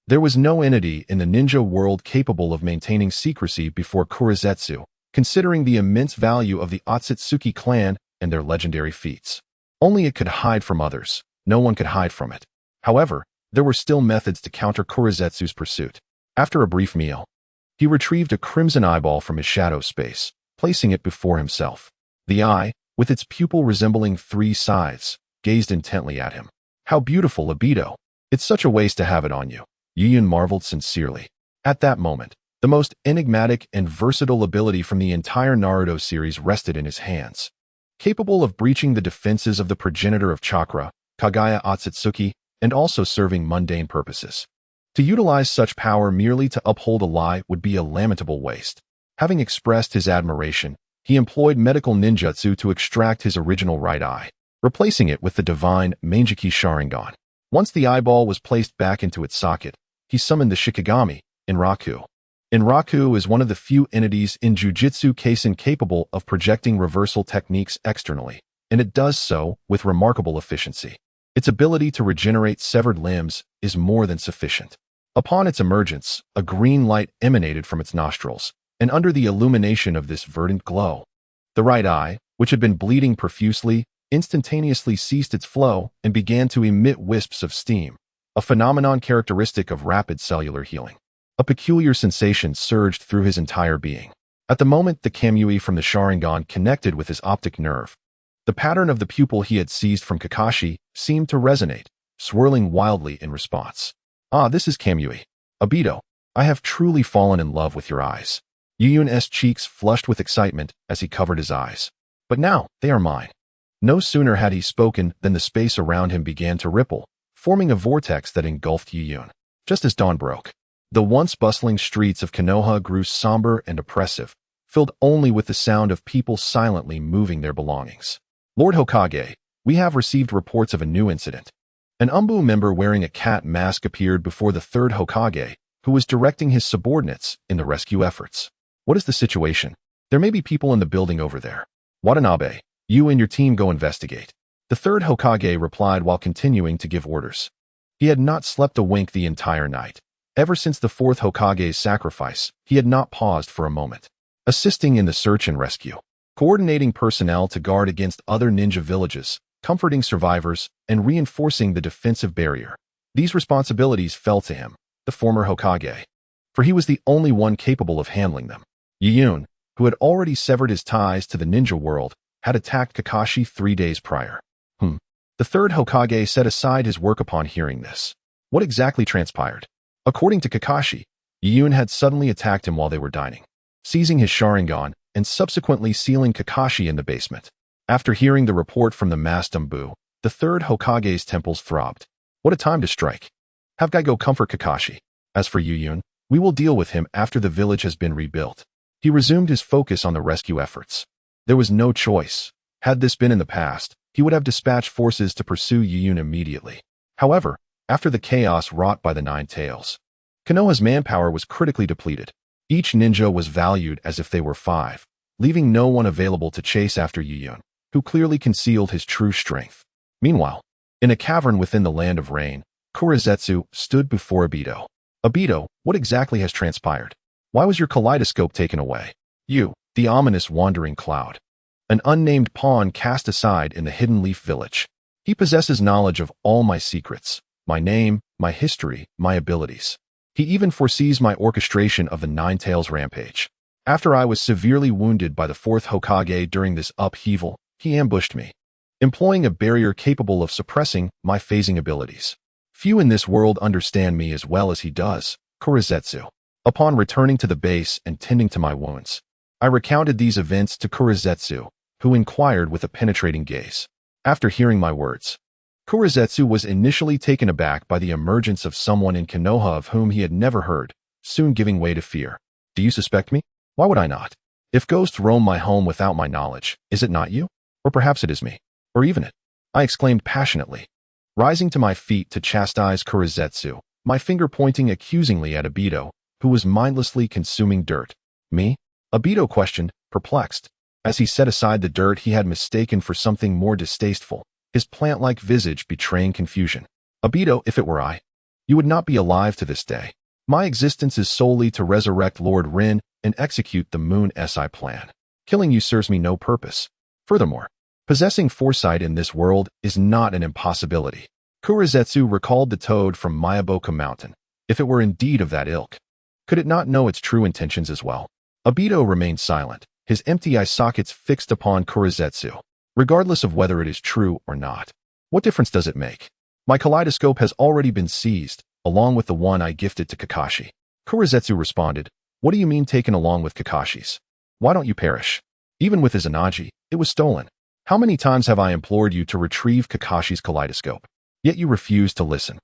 There was no entity in the ninja world capable of maintaining secrecy before Kurizetsu, considering the immense value of the Otsutsuki clan and their legendary feats. Only it could hide from others. No one could hide from it. However, there were still methods to counter Kurizetsu's pursuit. After a brief meal, he retrieved a crimson eyeball from his shadow space, placing it before himself. The eye, with its pupil resembling 3 sides, gazed intently at him. How beautiful, Obito! It's such a waste to have it on you. Yuyin marveled sincerely. At that moment, the most enigmatic and versatile ability from the entire Naruto series rested in his hands. Capable of breaching the defenses of the progenitor of chakra, Kagaya Otsutsuki, and also serving mundane purposes. To utilize such power merely to uphold a lie would be a lamentable waste. Having expressed his admiration, he employed medical ninjutsu to extract his original right eye, replacing it with the divine Mangeki Sharingan. Once the eyeball was placed back into its socket, he summoned the Shikigami, Inraku. Inraku is one of the few entities in Jujutsu Kaisen capable of projecting reversal techniques externally, and it does so with remarkable efficiency. Its ability to regenerate severed limbs is more than sufficient. Upon its emergence, a green light emanated from its nostrils, and under the illumination of this verdant glow, the right eye, which had been bleeding profusely, instantaneously ceased its flow and began to emit wisps of steam, a phenomenon characteristic of rapid cellular healing. A peculiar sensation surged through his entire being. At the moment the Kamui from the Sharingan connected with his optic nerve, the pattern of the pupil he had seized from Kakashi seemed to resonate, swirling wildly in response. Ah, this is Kamui. Obito, I have truly fallen in love with your eyes. Yuyun's cheeks flushed with excitement as he covered his eyes. But now, they are mine. No sooner had he spoken than the space around him began to ripple, forming a vortex that engulfed Yuyun. Just as dawn broke, the once bustling streets of Konoha grew somber and oppressive, filled only with the sound of people silently moving their belongings. Lord Hokage, we have received reports of a new incident. An Umbu member wearing a cat mask appeared before the third Hokage, who was directing his subordinates in the rescue efforts. What is the situation? There may be people in the building over there. Watanabe, you and your team go investigate. The third Hokage replied while continuing to give orders. He had not slept a wink the entire night. Ever since the fourth Hokage's sacrifice, he had not paused for a moment. Assisting in the search and rescue, coordinating personnel to guard against other ninja villages, comforting survivors, and reinforcing the defensive barrier. These responsibilities fell to him, the former Hokage, for he was the only one capable of handling them. Yuyun, who had already severed his ties to the ninja world, had attacked Kakashi 3 days prior. The third Hokage set aside his work upon hearing this. What exactly transpired? According to Kakashi, Yuyun had suddenly attacked him while they were dining, seizing his Sharingan and subsequently sealing Kakashi in the basement. After hearing the report from the masked Umbu, the third Hokage's temples throbbed. What a time to strike. Have Guy go comfort Kakashi. As for Yuyun, we will deal with him after the village has been rebuilt. He resumed his focus on the rescue efforts. There was no choice. Had this been in the past, he would have dispatched forces to pursue Yuyun immediately. However, after the chaos wrought by the Nine Tails, Konoha's manpower was critically depleted. Each ninja was valued as if they were 5, leaving no one available to chase after Yuyun, who clearly concealed his true strength. Meanwhile, in a cavern within the Land of Rain, Kurizetsu stood before Obito. Obito, what exactly has transpired? Why was your kaleidoscope taken away? You, the ominous wandering cloud. An unnamed pawn cast aside in the Hidden Leaf Village. He possesses knowledge of all my secrets, my name, my history, my abilities. He even foresees my orchestration of the Nine Tails rampage. After I was severely wounded by the 4th Hokage during this upheaval, he ambushed me, employing a barrier capable of suppressing my phasing abilities. Few in this world understand me as well as he does, Kurizetsu. Upon returning to the base and tending to my wounds, I recounted these events to Kurizetsu, who inquired with a penetrating gaze. After hearing my words, Kurizetsu was initially taken aback by the emergence of someone in Konoha of whom he had never heard, soon giving way to fear. Do you suspect me? Why would I not? If ghosts roam my home without my knowledge, is it not you? Or perhaps it is me. Or even it. I exclaimed passionately, rising to my feet to chastise Kurizetsu, my finger pointing accusingly at Obito, who was mindlessly consuming dirt. Me? Obito questioned, perplexed. As he set aside the dirt he had mistaken for something more distasteful, his plant-like visage betraying confusion. Obito, if it were I, you would not be alive to this day. My existence is solely to resurrect Lord Rin and execute the Moon SI plan. Killing you serves me no purpose. Furthermore, possessing foresight in this world is not an impossibility. Kurizetsu recalled the toad from Miyaboka Mountain. If it were indeed of that ilk, could it not know its true intentions as well? Obito remained silent, his empty eye sockets fixed upon Kurizetsu. Regardless of whether it is true or not, what difference does it make? My kaleidoscope has already been seized, along with the one I gifted to Kakashi. Kurizetsu responded, what do you mean taken along with Kakashi's? Why don't you perish? Even with Izanagi, it was stolen. How many times have I implored you to retrieve Kakashi's kaleidoscope? Yet you refuse to listen.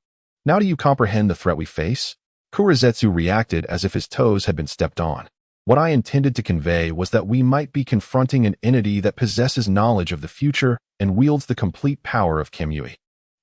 Now do you comprehend the threat we face? Kurizetsu reacted as if his toes had been stepped on. What I intended to convey was that we might be confronting an entity that possesses knowledge of the future and wields the complete power of Kamui.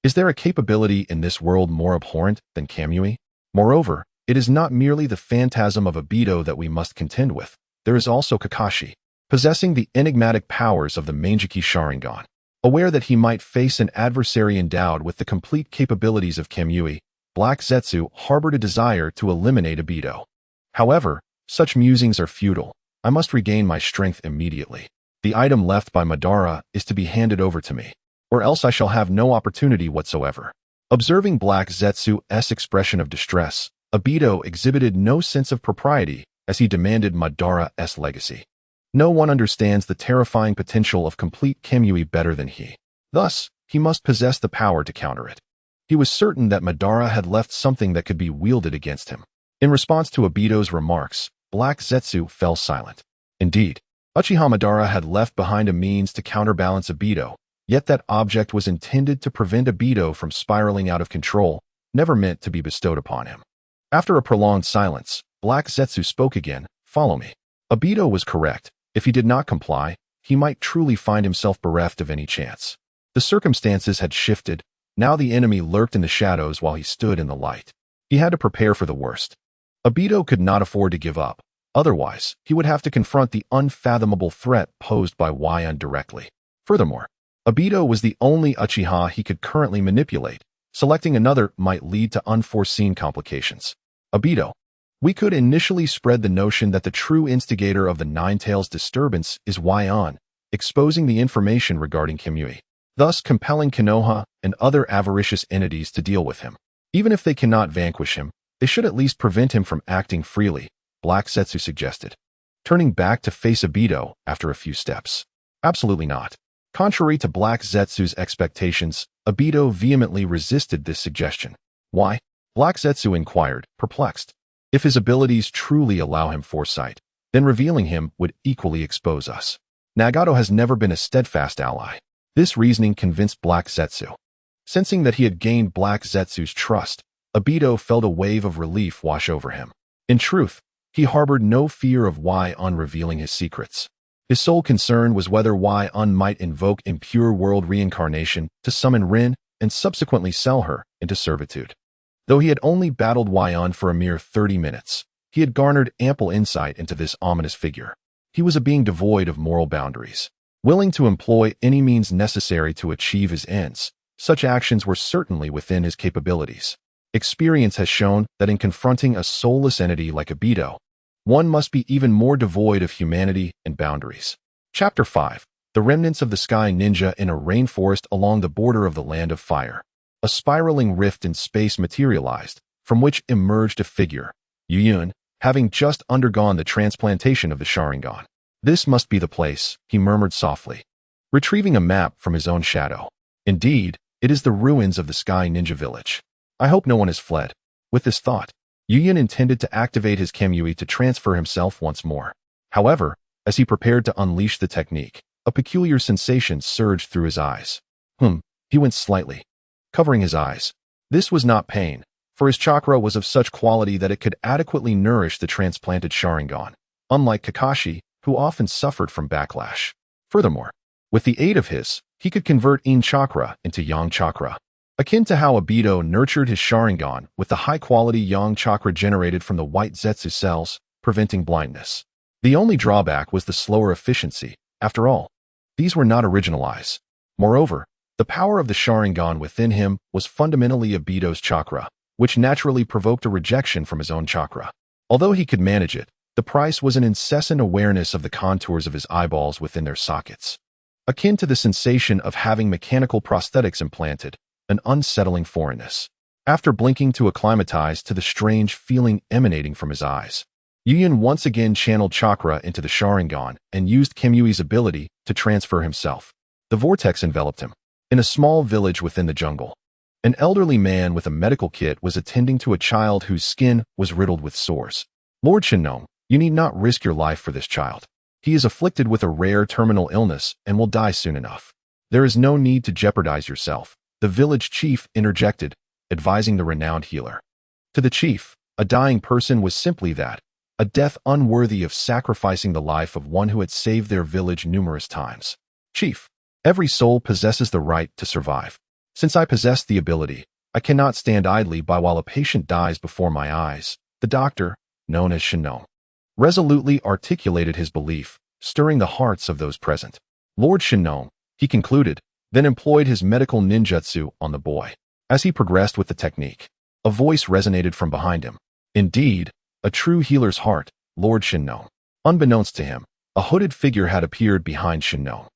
Is there a capability in this world more abhorrent than Kamui? Moreover, it is not merely the phantasm of Obito that we must contend with. There is also Kakashi, possessing the enigmatic powers of the Manjiki Sharingan. Aware that he might face an adversary endowed with the complete capabilities of Kamui, Black Zetsu harbored a desire to eliminate Obito. However, such musings are futile. I must regain my strength immediately. The item left by Madara is to be handed over to me, or else I shall have no opportunity whatsoever. Observing Black Zetsu's expression of distress, Obito exhibited no sense of propriety as he demanded Madara's legacy. No one understands the terrifying potential of complete Kamui better than he. Thus, he must possess the power to counter it. He was certain that Madara had left something that could be wielded against him. In response to Obito's remarks, Black Zetsu fell silent. Indeed, Uchiha Madara had left behind a means to counterbalance Obito, yet that object was intended to prevent Obito from spiraling out of control, never meant to be bestowed upon him. After a prolonged silence, Black Zetsu spoke again, follow me. Obito was correct. If he did not comply, he might truly find himself bereft of any chance. The circumstances had shifted. Now the enemy lurked in the shadows while he stood in the light. He had to prepare for the worst. Obito could not afford to give up. Otherwise, he would have to confront the unfathomable threat posed by Yuyun directly. Furthermore, Obito was the only Uchiha he could currently manipulate. Selecting another might lead to unforeseen complications. Obito. We could initially spread the notion that the true instigator of the Nine Tails disturbance is Yuyun, exposing the information regarding Kamui, thus compelling Konoha and other avaricious entities to deal with him. Even if they cannot vanquish him, they should at least prevent him from acting freely, Black Zetsu suggested, turning back to face Obito after a few steps. Absolutely not. Contrary to Black Zetsu's expectations, Obito vehemently resisted this suggestion. Why? Black Zetsu inquired, perplexed. If his abilities truly allow him foresight, then revealing him would equally expose us. Nagato has never been a steadfast ally. This reasoning convinced Black Zetsu. Sensing that he had gained Black Zetsu's trust, Obito felt a wave of relief wash over him. In truth, he harbored no fear of Wai-Un revealing his secrets. His sole concern was whether Wai-Un might invoke impure world reincarnation to summon Rin and subsequently sell her into servitude. Though he had only battled Wai-Un for a mere 30 minutes, he had garnered ample insight into this ominous figure. He was a being devoid of moral boundaries, willing to employ any means necessary to achieve his ends. Such actions were certainly within his capabilities. Experience has shown that in confronting a soulless entity like Obito, one must be even more devoid of humanity and boundaries. Chapter 5. The remnants of the Sky Ninja in a rainforest along the border of the Land of Fire. A spiraling rift in space materialized, from which emerged a figure, Yuyun, having just undergone the transplantation of the Sharingan. This must be the place, he murmured softly, retrieving a map from his own shadow. Indeed, it is the ruins of the Sky Ninja village. I hope no one has fled. With this thought, Yuyun intended to activate his Kamui to transfer himself once more. However, as he prepared to unleash the technique, a peculiar sensation surged through his eyes. He winced slightly, covering his eyes. This was not pain, for his chakra was of such quality that it could adequately nourish the transplanted Sharingan, unlike Kakashi, who often suffered from backlash. Furthermore, with the aid of his, he could convert Yin chakra into Yang chakra, akin to how Obito nurtured his Sharingan with the high-quality Yang chakra generated from the white Zetsu cells, preventing blindness. The only drawback was the slower efficiency. After all, these were not original eyes. Moreover, the power of the Sharingan within him was fundamentally Obito's chakra, which naturally provoked a rejection from his own chakra. Although he could manage it, the price was an incessant awareness of the contours of his eyeballs within their sockets, akin to the sensation of having mechanical prosthetics implanted, an unsettling foreignness. After blinking to acclimatize to the strange feeling emanating from his eyes, Yuyun once again channeled chakra into the Sharingan and used Kimui's ability to transfer himself. The vortex enveloped him. In a small village within the jungle, an elderly man with a medical kit was attending to a child whose skin was riddled with sores. Lord Shinno, you need not risk your life for this child. He is afflicted with a rare terminal illness and will die soon enough. There is no need to jeopardize yourself, the village chief interjected, advising the renowned healer. To the chief, a dying person was simply that, a death unworthy of sacrificing the life of one who had saved their village numerous times. Chief, every soul possesses the right to survive. Since I possess the ability, I cannot stand idly by while a patient dies before my eyes. The doctor, known as Shinno, resolutely articulated his belief, stirring the hearts of those present. Lord Shinno, he concluded, then employed his medical ninjutsu on the boy. As he progressed with the technique, a voice resonated from behind him. Indeed, a true healer's heart, Lord Shinno. Unbeknownst to him, a hooded figure had appeared behind Shinno.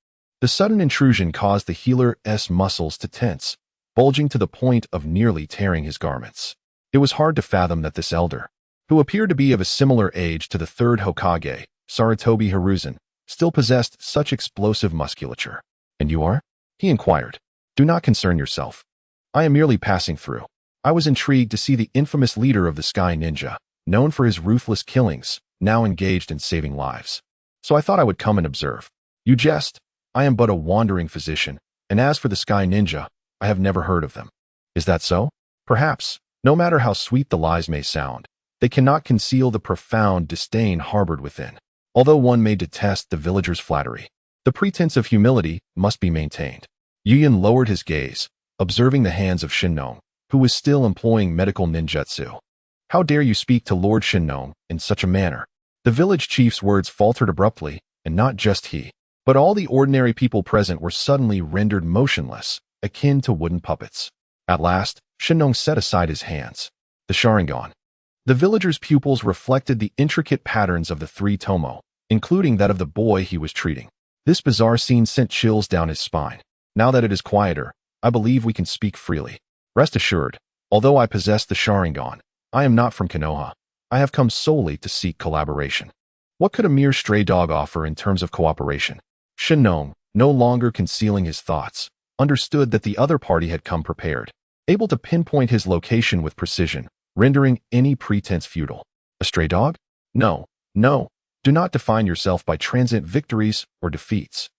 The sudden intrusion caused the healer's muscles to tense, bulging to the point of nearly tearing his garments. It was hard to fathom that this elder, who appeared to be of a similar age to the third Hokage, Sarutobi Hiruzen, still possessed such explosive musculature. And you are? He inquired. Do not concern yourself. I am merely passing through. I was intrigued to see the infamous leader of the Sky Ninja, known for his ruthless killings, now engaged in saving lives. So I thought I would come and observe. You jest. I am but a wandering physician, and as for the Sky Ninja, I have never heard of them. Is that so? Perhaps, no matter how sweet the lies may sound, they cannot conceal the profound disdain harbored within. Although one may detest the villager's flattery, the pretense of humility must be maintained. Yuyun lowered his gaze, observing the hands of Shinno, who was still employing medical ninjutsu. How dare you speak to Lord Shinno in such a manner? The village chief's words faltered abruptly, and not just he, but all the ordinary people present were suddenly rendered motionless, akin to wooden puppets. At last, Shinno set aside his hands. The Sharingan. The villager's pupils reflected the intricate patterns of the three Tomo, including that of the boy he was treating. This bizarre scene sent chills down his spine. Now that it is quieter, I believe we can speak freely. Rest assured, although I possess the Sharingan, I am not from Konoha. I have come solely to seek collaboration. What could a mere stray dog offer in terms of cooperation? Shinno, no longer concealing his thoughts, understood that the other party had come prepared, able to pinpoint his location with precision, rendering any pretense futile. A stray dog? No, no. Do not define yourself by transient victories or defeats.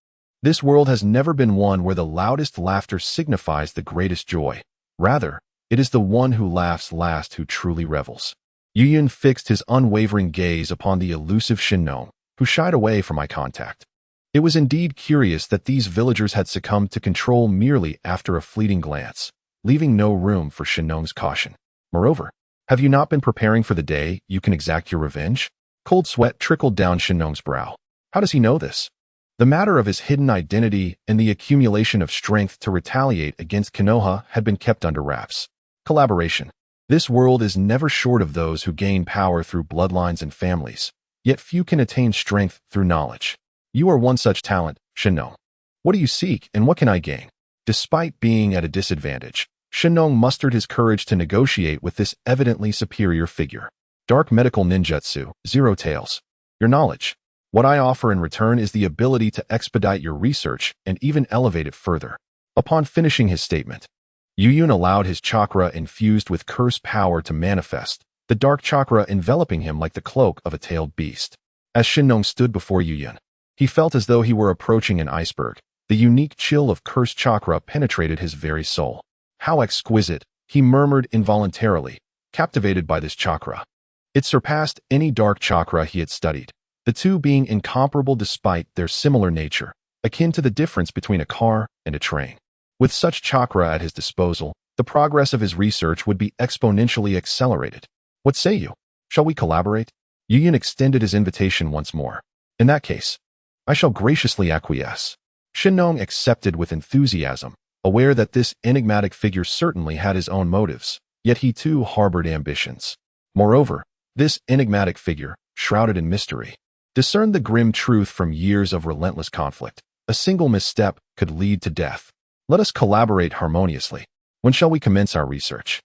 This world has never been one where the loudest laughter signifies the greatest joy. Rather, it is the one who laughs last who truly revels. Yuyun fixed his unwavering gaze upon the elusive Shinno, who shied away from eye contact. It was indeed curious that these villagers had succumbed to control merely after a fleeting glance, leaving no room for Shinno's caution. Moreover, have you not been preparing for the day you can exact your revenge? Cold sweat trickled down Shinno's brow. How does he know this? The matter of his hidden identity and the accumulation of strength to retaliate against Konoha had been kept under wraps. Collaboration. This world is never short of those who gain power through bloodlines and families, yet few can attain strength through knowledge. You are one such talent, Shinno. What do you seek and what can I gain? Despite being at a disadvantage, Shinno mustered his courage to negotiate with this evidently superior figure. Dark medical ninjutsu, zero tails. Your knowledge. What I offer in return is the ability to expedite your research and even elevate it further. Upon finishing his statement, Yuyun allowed his chakra infused with curse power to manifest, the dark chakra enveloping him like the cloak of a tailed beast. As Shinno stood before Yuyun, he felt as though he were approaching an iceberg. The unique chill of cursed chakra penetrated his very soul. How exquisite, he murmured involuntarily, captivated by this chakra. It surpassed any dark chakra he had studied, the two being incomparable despite their similar nature, akin to the difference between a car and a train. With such chakra at his disposal, the progress of his research would be exponentially accelerated. What say you? Shall we collaborate? Yuyun extended his invitation once more. In that case, I shall graciously acquiesce. Shinno accepted with enthusiasm, aware that this enigmatic figure certainly had his own motives, yet he too harbored ambitions. Moreover, this enigmatic figure, shrouded in mystery, discerned the grim truth from years of relentless conflict. A single misstep could lead to death. Let us collaborate harmoniously. When shall we commence our research?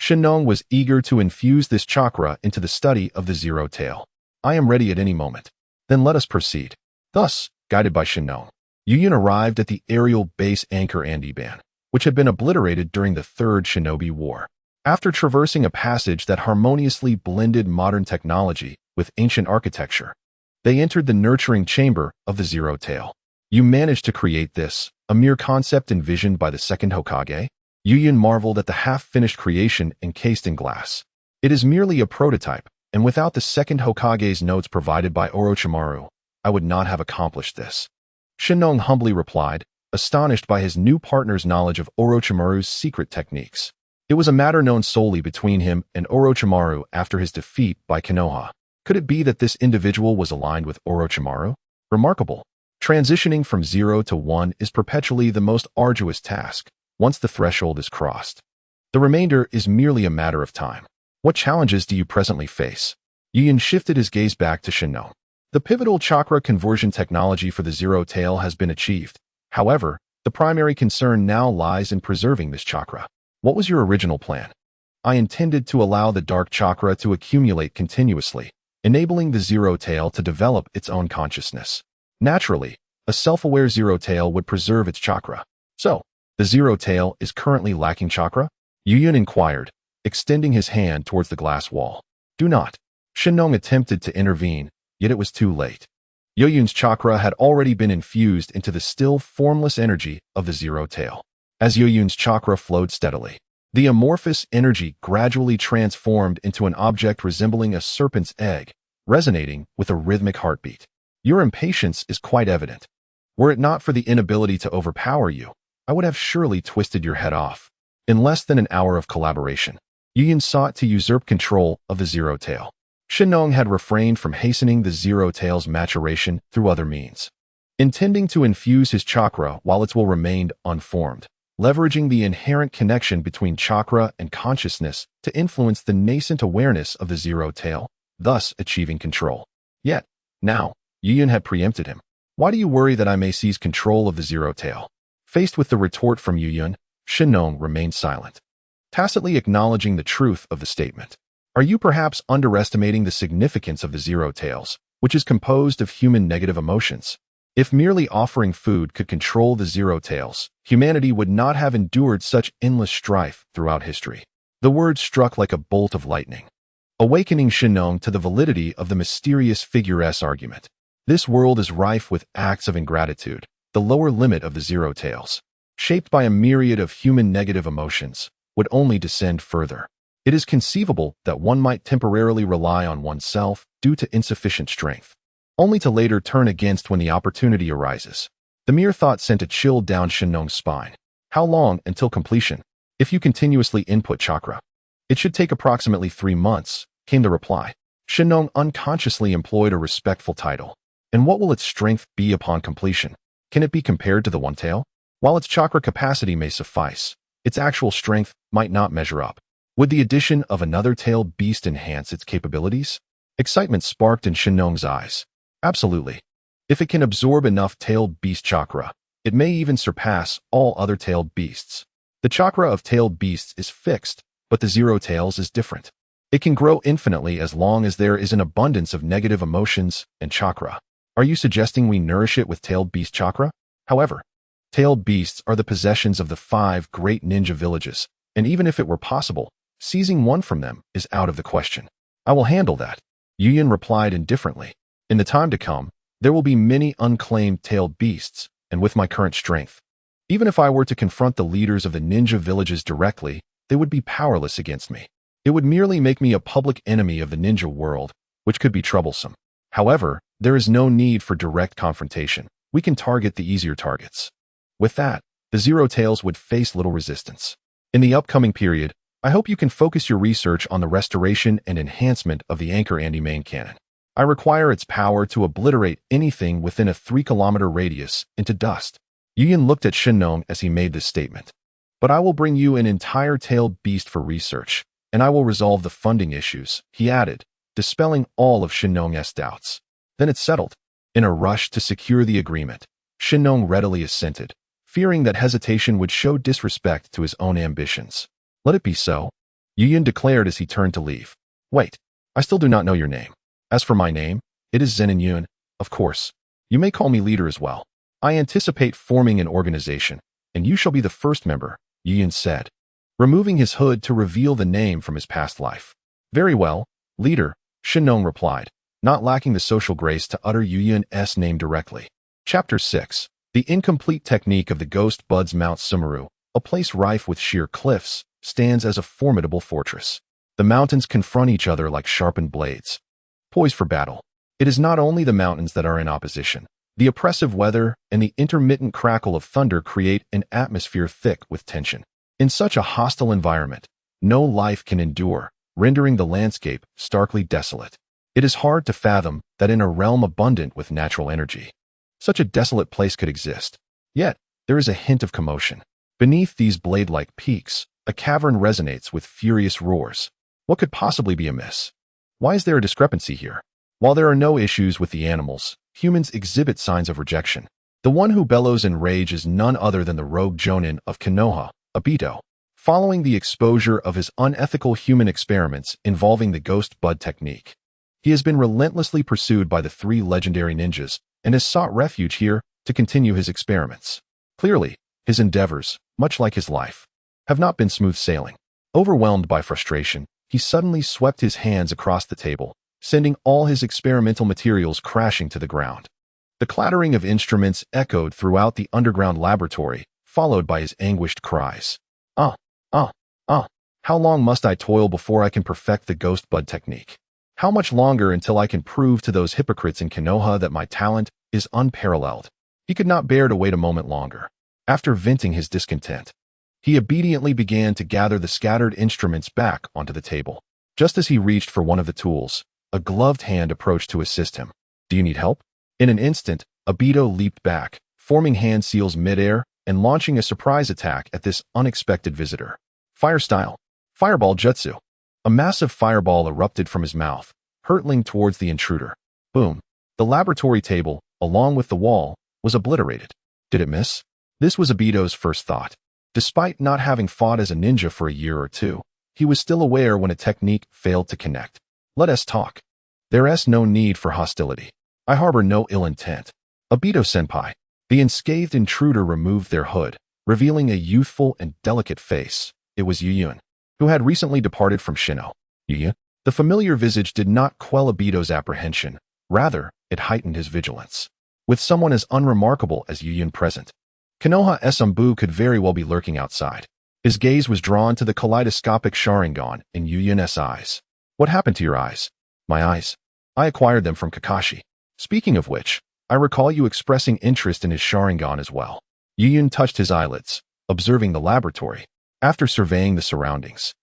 Shinno was eager to infuse this chakra into the study of the zero tail. I am ready at any moment. Then let us proceed. Thus, guided by Shinno, Yuyun arrived at the aerial base anchor Andiban, which had been obliterated during the Third Shinobi War. After traversing a passage that harmoniously blended modern technology with ancient architecture, they entered the nurturing chamber of the Zero Tail. You managed to create this, a mere concept envisioned by the second Hokage? Yuyun marveled at the half-finished creation encased in glass. It is merely a prototype, and without the second Hokage's notes provided by Orochimaru, I would not have accomplished this. Shinno humbly replied, astonished by his new partner's knowledge of Orochimaru's secret techniques. It was a matter known solely between him and Orochimaru after his defeat by Konoha. Could it be that this individual was aligned with Orochimaru? Remarkable. Transitioning from 0 to 1 is perpetually the most arduous task, once the threshold is crossed. The remainder is merely a matter of time. What challenges do you presently face? Yuyun shifted his gaze back to Shinno. The pivotal chakra conversion technology for the Zero Tail has been achieved. However, the primary concern now lies in preserving this chakra. What was your original plan? I intended to allow the dark chakra to accumulate continuously, enabling the Zero Tail to develop its own consciousness. Naturally, a self-aware Zero Tail would preserve its chakra. So, the Zero Tail is currently lacking chakra? Yuyun inquired, extending his hand towards the glass wall. Do not. Shinno attempted to intervene, yet it was too late. Yuyun's chakra had already been infused into the still formless energy of the Zero Tail. As Yuyun's chakra flowed steadily, the amorphous energy gradually transformed into an object resembling a serpent's egg, resonating with a rhythmic heartbeat. Your impatience is quite evident. Were it not for the inability to overpower you, I would have surely twisted your head off. In less than an hour of collaboration, Yuyun sought to usurp control of the Zero Tail. Shinno had refrained from hastening the Zero Tail's maturation through other means, intending to infuse his chakra while its will remained unformed, leveraging the inherent connection between chakra and consciousness to influence the nascent awareness of the Zero Tail, thus achieving control. Yet, now, Yuyun had preempted him. Why do you worry that I may seize control of the Zero Tail? Faced with the retort from Yuyun, Shinno remained silent, tacitly acknowledging the truth of the statement. Are you perhaps underestimating the significance of the Zero Tails, which is composed of human negative emotions? If merely offering food could control the Zero Tails, humanity would not have endured such endless strife throughout history. The words struck like a bolt of lightning, awakening Shinno to the validity of the mysterious figure's argument. This world is rife with acts of ingratitude, the lower limit of the zero tails, shaped by a myriad of human negative emotions, would only descend further. It is conceivable that one might temporarily rely on oneself due to insufficient strength, only to later turn against when the opportunity arises. The mere thought sent a chill down Shinnong's spine. How long until completion? If you continuously input chakra. It should take approximately 3 months, came the reply. Shinno unconsciously employed a respectful title. And what will its strength be upon completion? Can it be compared to the one tail? While its chakra capacity may suffice, its actual strength might not measure up. Would the addition of another tailed beast enhance its capabilities? Excitement sparked in Shinnong's eyes. Absolutely. If it can absorb enough tailed beast chakra, it may even surpass all other tailed beasts. The chakra of tailed beasts is fixed, but the zero tails is different. It can grow infinitely as long as there is an abundance of negative emotions and chakra. Are you suggesting we nourish it with tailed beast chakra? However, tailed beasts are the possessions of the 5 great ninja villages, and even if it were possible, seizing one from them is out of the question. I will handle that, Yuyin replied indifferently. In the time to come, there will be many unclaimed tailed beasts, and with my current strength, even if I were to confront the leaders of the ninja villages directly, they would be powerless against me. It would merely make me a public enemy of the ninja world, which could be troublesome. However, there is no need for direct confrontation. We can target the easier targets. With that, the Zero Tails would face little resistance. In the upcoming period, I hope you can focus your research on the restoration and enhancement of the Anchor Andy main cannon. I require its power to obliterate anything within a 3-kilometer radius into dust. Yuyin looked at Shinno as he made this statement. But I will bring you an entire tailed beast for research, and I will resolve the funding issues, he added, dispelling all of Shinno's doubts. Then it's settled. In a rush to secure the agreement, Shinno readily assented, fearing that hesitation would show disrespect to his own ambitions. Let it be so, Yuyin declared as he turned to leave. Wait, I still do not know your name. As for my name, it is Zenin Yun, of course. You may call me leader as well. I anticipate forming an organization, and you shall be the first member, Yuyin said, removing his hood to reveal the name from his past life. Very well, leader, Shinno replied, not lacking the social grace to utter Yuyin's name directly. Chapter 6. The incomplete technique of the ghost buds Mount Sumeru, a place rife with sheer cliffs, stands as a formidable fortress. The mountains confront each other like sharpened blades, poised for battle. It is not only the mountains that are in opposition. The oppressive weather and the intermittent crackle of thunder create an atmosphere thick with tension. In such a hostile environment, no life can endure, rendering the landscape starkly desolate. It is hard to fathom that in a realm abundant with natural energy, such a desolate place could exist. Yet, there is a hint of commotion. Beneath these blade-like peaks, a cavern resonates with furious roars. What could possibly be amiss? Why is there a discrepancy here? While there are no issues with the animals, humans exhibit signs of rejection. The one who bellows in rage is none other than the rogue jonin of Konoha, Obito. Following the exposure of his unethical human experiments involving the ghost bud technique, he has been relentlessly pursued by the 3 legendary ninjas and has sought refuge here to continue his experiments. Clearly, his endeavors, much like his life, have not been smooth sailing. Overwhelmed by frustration, he suddenly swept his hands across the table, sending all his experimental materials crashing to the ground. The clattering of instruments echoed throughout the underground laboratory, followed by his anguished cries. How long must I toil before I can perfect the ghost bud technique? How much longer until I can prove to those hypocrites in Konoha that my talent is unparalleled? He could not bear to wait a moment longer. After venting his discontent, he obediently began to gather the scattered instruments back onto the table. Just as he reached for one of the tools, a gloved hand approached to assist him. Do you need help? In an instant, Obito leaped back, forming hand seals midair and launching a surprise attack at this unexpected visitor. Fire style. Fireball jutsu. A massive fireball erupted from his mouth, hurtling towards the intruder. Boom. The laboratory table, along with the wall, was obliterated. Did it miss? This was Obito's first thought. Despite not having fought as a ninja for a year or two, he was still aware when a technique failed to connect. Let us talk. There's no need for hostility. I harbor no ill intent. Obito-senpai. The unscathed intruder removed their hood, revealing a youthful and delicate face. It was Yuyin, who had recently departed from Shinno. Yuyin? The familiar visage did not quell Obito's apprehension. Rather, it heightened his vigilance. with someone as unremarkable as Yuyun present. Konoha Esumbu could very well be lurking outside. His gaze was drawn to the kaleidoscopic Sharingan in Yuyun's eyes. What happened to your eyes? My eyes? I acquired them from Kakashi. Speaking of which, I recall you expressing interest in his Sharingan as well. Yuyun touched his eyelids, observing the laboratory. After surveying the surroundings,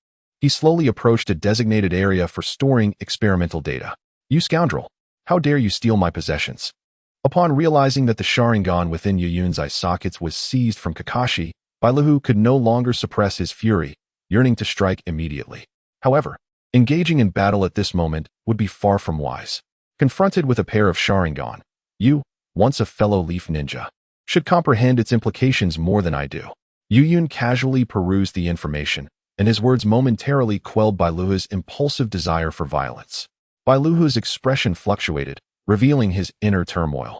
he slowly approached a designated area for storing experimental data. You scoundrel! How dare you steal my possessions? Upon realizing that the Sharingan within Yuyun's eye sockets was seized from Kakashi, Bailuhu could no longer suppress his fury, yearning to strike immediately. However, engaging in battle at this moment would be far from wise. Confronted with a pair of Sharingan, you, once a fellow leaf ninja, should comprehend its implications more than I do. Yuyun casually perused the information, and his words momentarily quelled Bailuhu's impulsive desire for violence. Bailuhu's expression fluctuated, revealing his inner turmoil.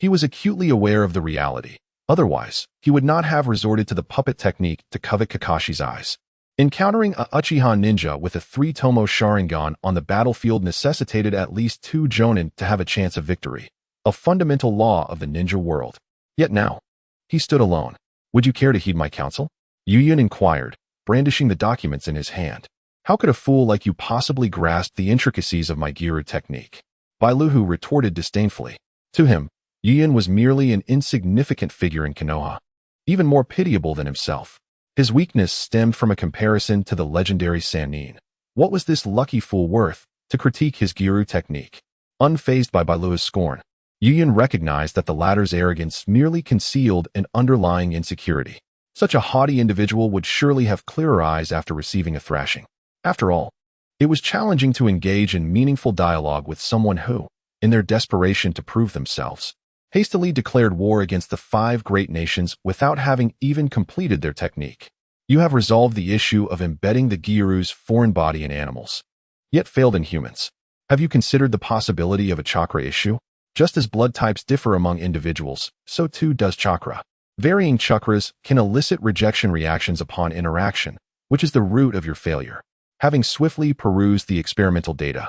He was acutely aware of the reality. Otherwise, he would not have resorted to the puppet technique to covet Kakashi's eyes. Encountering a Uchiha ninja with a 3-tomo Sharingan on the battlefield necessitated at least 2 jonin to have a chance of victory, a fundamental law of the ninja world. Yet now, he stood alone. Would you care to heed my counsel? Yuyun inquired, brandishing the documents in his hand. How could a fool like you possibly grasp the intricacies of my Giru technique? Bailuhu retorted disdainfully. To him, Yuyun was merely an insignificant figure in Konoha, even more pitiable than himself. His weakness stemmed from a comparison to the legendary Sannin. What was this lucky fool worth to critique his Giru technique? Unfazed by Bailuhu's scorn, Yuyun recognized that the latter's arrogance merely concealed an underlying insecurity. Such a haughty individual would surely have clearer eyes after receiving a thrashing. After all, it was challenging to engage in meaningful dialogue with someone who, in their desperation to prove themselves, hastily declared war against the 5 great nations without having even completed their technique. You have resolved the issue of embedding the Giru's foreign body in animals, yet failed in humans. Have you considered the possibility of a chakra issue? Just as blood types differ among individuals, so too does chakra. Varying chakras can elicit rejection reactions upon interaction, which is the root of your failure. Having swiftly perused the experimental data,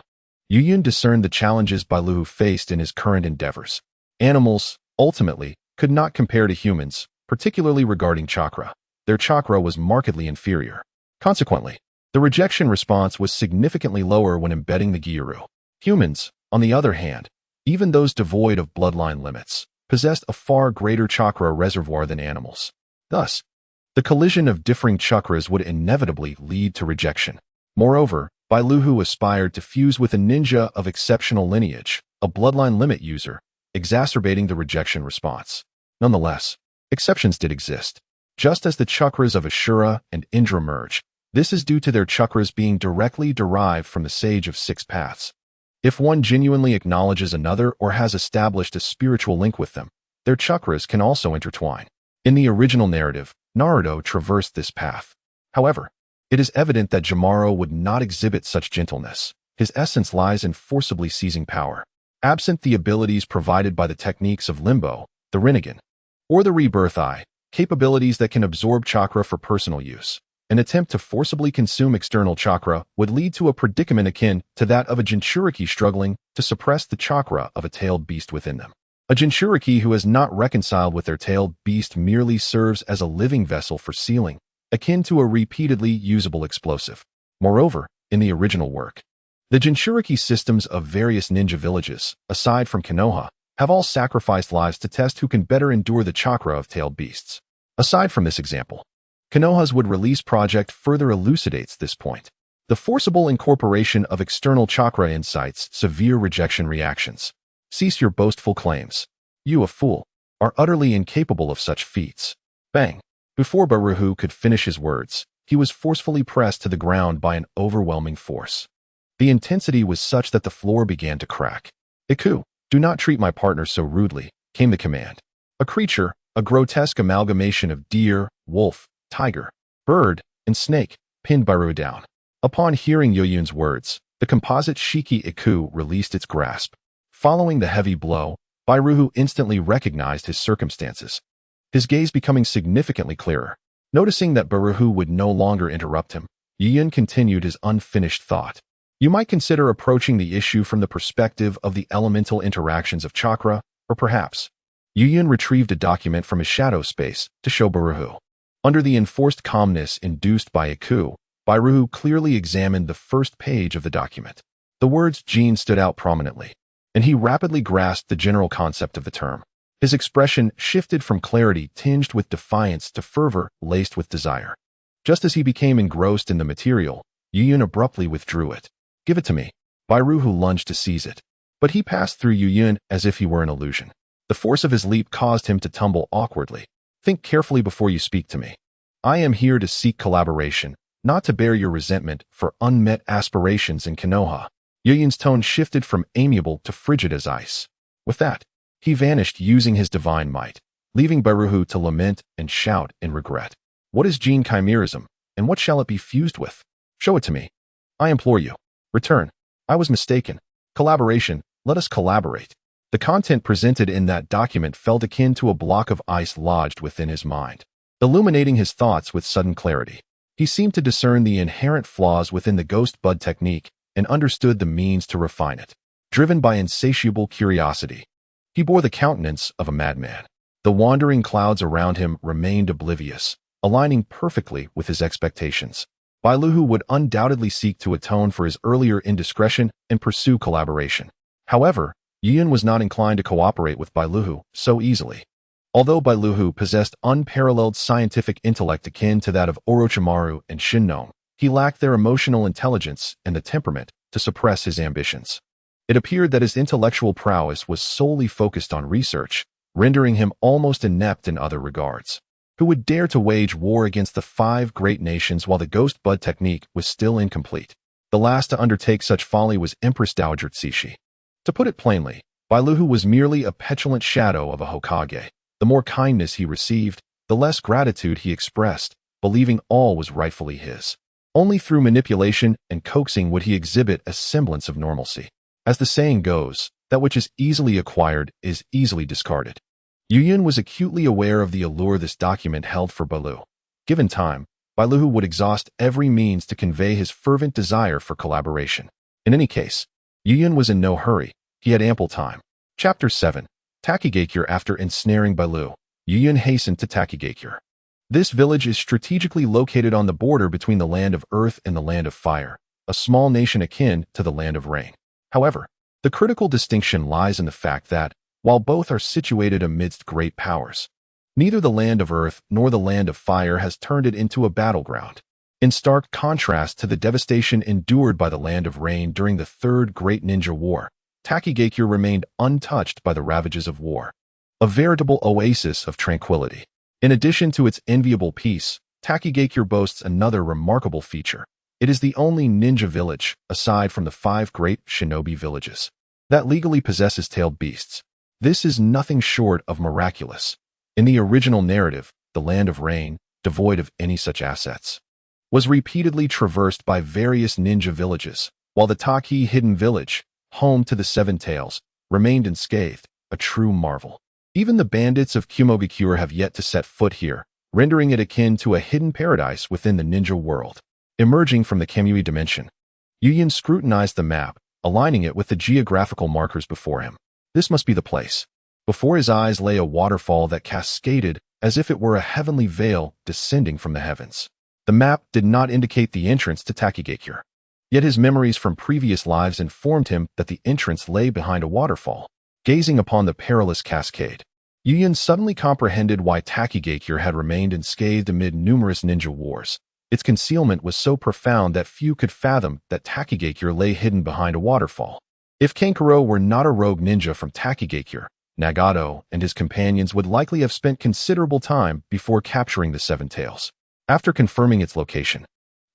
Yuyun discerned the challenges Bailuhu faced in his current endeavors. Animals, ultimately, could not compare to humans, particularly regarding chakra. Their chakra was markedly inferior. Consequently, the rejection response was significantly lower when embedding the Giru. Humans, on the other hand, even those devoid of bloodline limits, possessed a far greater chakra reservoir than animals. Thus, the collision of differing chakras would inevitably lead to rejection. Moreover, Bailuhu aspired to fuse with a ninja of exceptional lineage, a bloodline limit user, exacerbating the rejection response. Nonetheless, exceptions did exist. Just as the chakras of Ashura and Indra merge, this is due to their chakras being directly derived from the Sage of 6 Paths. If one genuinely acknowledges another or has established a spiritual link with them, their chakras can also intertwine. In the original narrative, Naruto traversed this path. However, it is evident that Jimaro would not exhibit such gentleness. His essence lies in forcibly seizing power. Absent the abilities provided by the techniques of Limbo, the Rinnegan, or the Rebirth Eye, capabilities that can absorb chakra for personal use, an attempt to forcibly consume external chakra would lead to a predicament akin to that of a Jinchuriki struggling to suppress the chakra of a tailed beast within them. A Jinchuriki who has not reconciled with their tailed beast merely serves as a living vessel for sealing, akin to a repeatedly usable explosive. Moreover, in the original work, the Jinchuriki systems of various ninja villages, aside from Konoha, have all sacrificed lives to test who can better endure the chakra of tailed beasts. Aside from this example, Konoha's Would Release project further elucidates this point. The forcible incorporation of external chakra incites severe rejection reactions. Cease your boastful claims. You, a fool, are utterly incapable of such feats. Bang! Before Bailuhu could finish his words, he was forcefully pressed to the ground by an overwhelming force. The intensity was such that the floor began to crack. Iku, do not treat my partner so rudely, came the command. A creature, a grotesque amalgamation of deer, wolf, tiger, bird, and snake, pinned Bailuhu down. Upon hearing Yuyun's words, the composite Shiki Iku released its grasp. Following the heavy blow, Bailuhu instantly recognized his circumstances, his gaze becoming significantly clearer. Noticing that Bailuhu would no longer interrupt him, Yuyun continued his unfinished thought. You might consider approaching the issue from the perspective of the elemental interactions of chakra, or perhaps Yuyun retrieved a document from his shadow space to show Baruhu. Under the enforced calmness induced by a coup, Baruhu clearly examined the first page of the document. The words Jin stood out prominently, and he rapidly grasped the general concept of the term. His expression shifted from clarity tinged with defiance to fervor laced with desire. Just as he became engrossed in the material, Yuyun abruptly withdrew it. "Give it to me." Baruhu lunged to seize it, but he passed through Yuyun as if he were an illusion. The force of his leap caused him to tumble awkwardly. "Think carefully before you speak to me. I am here to seek collaboration, not to bear your resentment for unmet aspirations in Konoha." Yuyun's tone shifted from amiable to frigid as ice. With that, he vanished using his divine might, leaving Baruhu to lament and shout in regret. "What is Jin chimerism, and what shall it be fused with? Show it to me. I implore you. Return. I was mistaken. Collaboration, let us collaborate." The content presented in that document felt akin to a block of ice lodged within his mind, illuminating his thoughts with sudden clarity. He seemed to discern the inherent flaws within the ghost bud technique and understood the means to refine it. Driven by insatiable curiosity, he bore the countenance of a madman. The wandering clouds around him remained oblivious, aligning perfectly with his expectations. Baruhu would undoubtedly seek to atone for his earlier indiscretion and pursue collaboration. However, Yuyun was not inclined to cooperate with Baruhu so easily. Although Baruhu possessed unparalleled scientific intellect akin to that of Orochimaru and Shinno, he lacked their emotional intelligence and the temperament to suppress his ambitions. It appeared that his intellectual prowess was solely focused on research, rendering him almost inept in other regards. Who would dare to wage war against the 5 great nations while the ghost bud technique was still incomplete? The last to undertake such folly was Empress Dowager Tsushi. To put it plainly, Baruhu was merely a petulant shadow of a Hokage. The more kindness he received, the less gratitude he expressed, believing all was rightfully his. Only through manipulation and coaxing would he exhibit a semblance of normalcy. As the saying goes, that which is easily acquired is easily discarded. Yuyun was acutely aware of the allure this document held for Baruhu. Given time, Baruhu would exhaust every means to convey his fervent desire for collaboration. In any case, Yuyun was in no hurry. He had ample time. Chapter 7. Takigakure. After ensnaring Baruhu, Yuyun hastened to Takigakure. This village is strategically located on the border between the land of earth and the land of fire, a small nation akin to the land of rain. However, the critical distinction lies in the fact that, while both are situated amidst great powers, neither the land of earth nor the land of fire has turned it into a battleground. In stark contrast to the devastation endured by the land of rain during the Third Great Ninja War, Takigakure remained untouched by the ravages of war. A veritable oasis of tranquility. In addition to its enviable peace, Takigakure boasts another remarkable feature. It is the only ninja village, aside from the 5 great shinobi villages, that legally possesses tailed beasts. This is nothing short of miraculous. In the original narrative, the land of rain, devoid of any such assets, was repeatedly traversed by various ninja villages, while the Taki hidden village, home to the 7 tails, remained unscathed, a true marvel. Even the bandits of Kumogakure have yet to set foot here, rendering it akin to a hidden paradise within the ninja world. Emerging from the Kamui dimension, Yuyun scrutinized the map, aligning it with the geographical markers before him. This must be the place. Before his eyes lay a waterfall that cascaded as if it were a heavenly veil descending from the heavens. The map did not indicate the entrance to Takigakure, yet his memories from previous lives informed him that the entrance lay behind a waterfall. Gazing upon the perilous cascade, Yuyun suddenly comprehended why Takigakure had remained unscathed amid numerous ninja wars. Its concealment was so profound that few could fathom that Takigakure lay hidden behind a waterfall. If Kankuro were not a rogue ninja from Takigakure, Nagato and his companions would likely have spent considerable time before capturing the 7 tails. After confirming its location,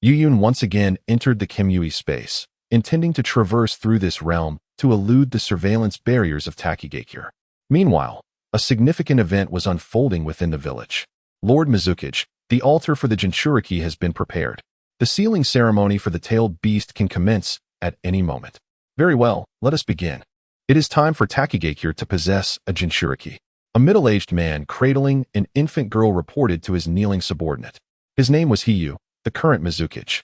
Yuyun once again entered the Kamui space, intending to traverse through this realm to elude the surveillance barriers of Takigakure. Meanwhile, a significant event was unfolding within the village. Lord Mizukage, the altar for the Jinchuriki has been prepared. The sealing ceremony for the tailed beast can commence at any moment. Very well, let us begin. It is time for Takigakure to possess a Jinchuriki. A middle-aged man cradling an infant girl reported to his kneeling subordinate. His name was Hiyu, the current Mizukage.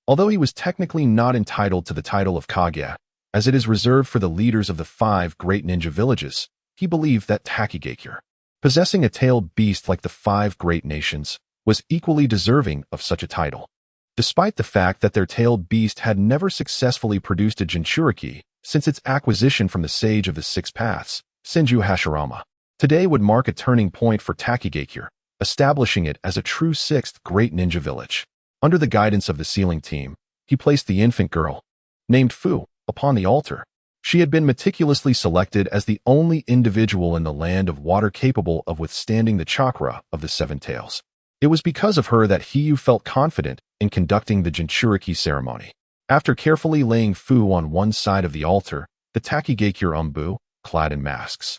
Although he was technically not entitled to the title of Kage, as it is reserved for the leaders of the 5 great ninja villages, he believed that Takigakure, possessing a tailed beast like the five great nations, was equally deserving of such a title. Despite the fact that their tailed beast had never successfully produced a Jinchuriki since its acquisition from the Sage of the Six Paths, Senju Hashirama, today would mark a turning point for Takigakure, establishing it as a true sixth great ninja village. Under the guidance of the sealing team, he placed the infant girl, named Fu, upon the altar. She had been meticulously selected as the only individual in the land of water capable of withstanding the chakra of the Seven Tails. It was because of her that Hiyu felt confident in conducting the Jinchuriki ceremony. After carefully laying Fu on one side of the altar, the Takigakure Umbu, clad in masks,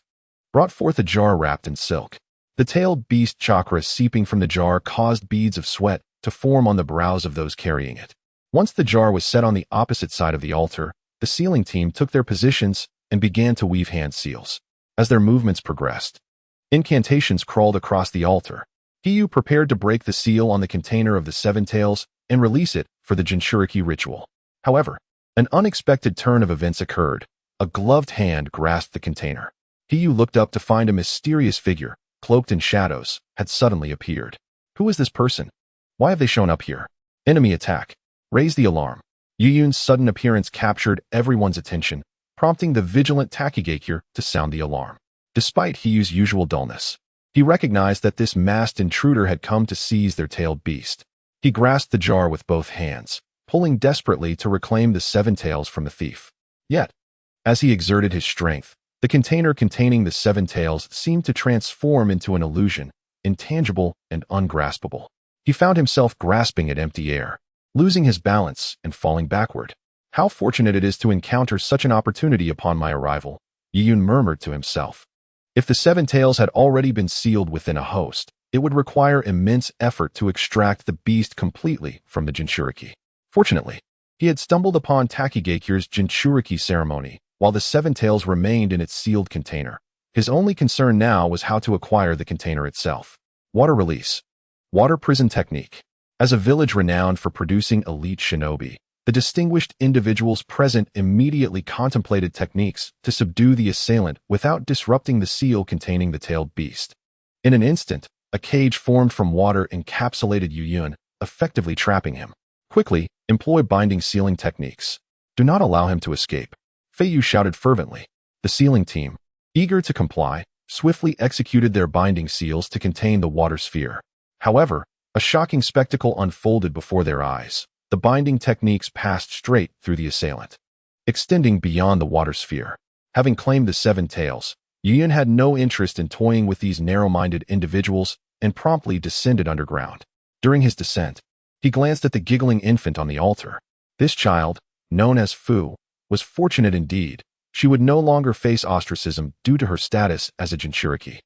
brought forth a jar wrapped in silk. The tailed beast chakra seeping from the jar caused beads of sweat to form on the brows of those carrying it. Once the jar was set on the opposite side of the altar, the sealing team took their positions and began to weave hand seals. As their movements progressed, incantations crawled across the altar. Hiyu prepared to break the seal on the container of the Seven Tails and release it for the Jinchuriki ritual. However, an unexpected turn of events occurred. A gloved hand grasped the container. Hiyu looked up to find a mysterious figure, cloaked in shadows, had suddenly appeared. Who is this person? Why have they shown up here? Enemy attack. Raise the alarm. Yuyun's sudden appearance captured everyone's attention, prompting the vigilant Takigakure to sound the alarm. Despite Hiyu's usual dullness, he recognized that this masked intruder had come to seize their tailed beast. He grasped the jar with both hands, pulling desperately to reclaim the Seven Tails from the thief. Yet, as he exerted his strength, the container containing the Seven Tails seemed to transform into an illusion, intangible and ungraspable. He found himself grasping at empty air, losing his balance and falling backward. How fortunate it is to encounter such an opportunity upon my arrival, Yuyun murmured to himself. If the Seven Tails had already been sealed within a host, it would require immense effort to extract the beast completely from the Jinchuriki. Fortunately, he had stumbled upon Takigakure's Jinchuriki ceremony, while the Seven Tails remained in its sealed container. His only concern now was how to acquire the container itself. Water release. Water prison technique. As a village renowned for producing elite shinobi, the distinguished individuals present immediately contemplated techniques to subdue the assailant without disrupting the seal containing the tailed beast. In an instant, a cage formed from water encapsulated Yuyun, effectively trapping him. Quickly, employ binding sealing techniques. Do not allow him to escape. Feiyu shouted fervently. The sealing team, eager to comply, swiftly executed their binding seals to contain the water sphere. However, a shocking spectacle unfolded before their eyes. The binding techniques passed straight through the assailant, extending beyond the water sphere. Having claimed the Seven Tails, Yuyun had no interest in toying with these narrow-minded individuals and promptly descended underground. During his descent, he glanced at the giggling infant on the altar. This child, known as Fu, was fortunate indeed. She would no longer face ostracism due to her status as a Jinchuriki,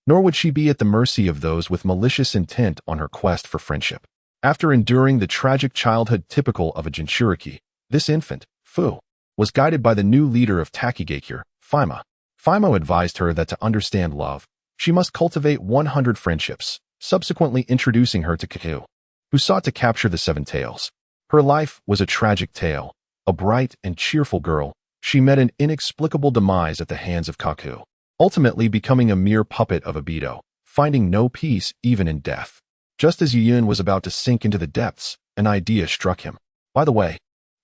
nor would she be at the mercy of those with malicious intent on her quest for friendship. After enduring the tragic childhood typical of a Jinchuriki, this infant, Fu, was guided by the new leader of Takigakure, Fimo. Fimo advised her that to understand love, she must cultivate 100 friendships, subsequently introducing her to Kaku, who sought to capture the Seven Tails. Her life was a tragic tale. A bright and cheerful girl, she met an inexplicable demise at the hands of Kaku, ultimately becoming a mere puppet of Obito, finding no peace even in death. Just as Yuyun was about to sink into the depths, an idea struck him. By the way,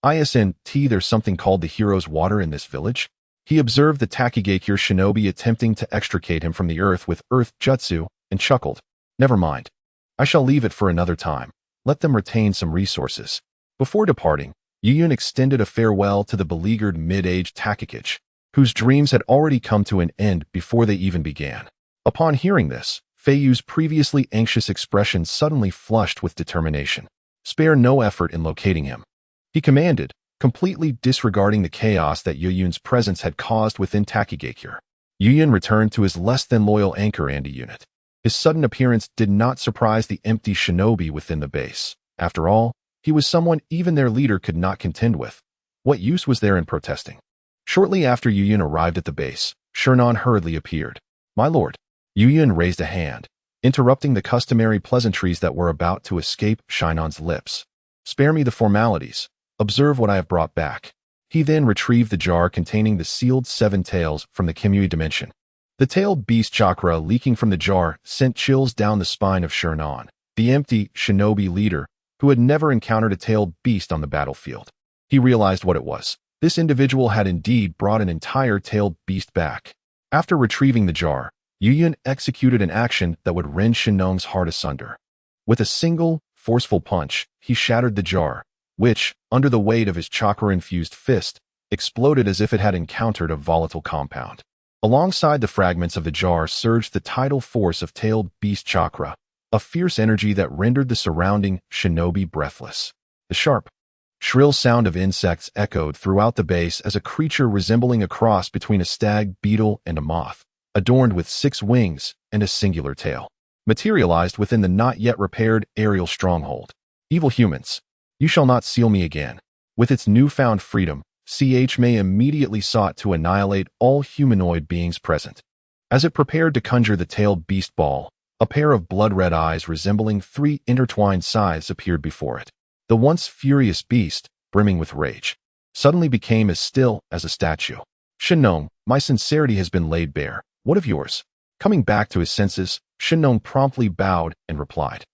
there's something called the hero's water in this village? He observed the Takigakure shinobi attempting to extricate him from the earth with earth jutsu and chuckled. Never mind. I shall leave it for another time. Let them retain some resources. Before departing, Yuyun extended a farewell to the beleaguered mid-aged Takikage, whose dreams had already come to an end before they even began. Upon hearing this, Feiyu's previously anxious expression suddenly flushed with determination. Spare no effort in locating him, he commanded, completely disregarding the chaos that Yuyun's presence had caused within Takigakure. Yuyun returned to his less-than-loyal anchor Andy unit. His sudden appearance did not surprise the empty shinobi within the base. After all, he was someone even their leader could not contend with. What use was there in protesting? Shortly after Yuyun arrived at the base, Shinno hurriedly appeared. My lord. Yuyun raised a hand, interrupting the customary pleasantries that were about to escape Shinno's lips. Spare me the formalities. Observe what I have brought back. He then retrieved the jar containing the sealed Seven Tails from the Kimui dimension. The tailed beast chakra leaking from the jar sent chills down the spine of Shinno, the empty shinobi leader who had never encountered a tailed beast on the battlefield. He realized what it was. This individual had indeed brought an entire tailed beast back. After retrieving the jar, Yuyun executed an action that would rend Shinno's heart asunder. With a single, forceful punch, he shattered the jar, which, under the weight of his chakra-infused fist, exploded as if it had encountered a volatile compound. Alongside the fragments of the jar surged the tidal force of tailed beast chakra, a fierce energy that rendered the surrounding shinobi breathless. The sharp, shrill sound of insects echoed throughout the base as a creature resembling a cross between a stag beetle and a moth, adorned with 6 wings and a singular tail, materialized within the not-yet-repaired aerial stronghold. Evil humans, you shall not seal me again. With its newfound freedom, May immediately sought to annihilate all humanoid beings present. As it prepared to conjure the tailed beast ball, a pair of blood-red eyes resembling 3 intertwined scythes appeared before it. The once furious beast, brimming with rage, suddenly became as still as a statue. Shinno, my sincerity has been laid bare. What of yours? Coming back to his senses, Shinno promptly bowed and replied,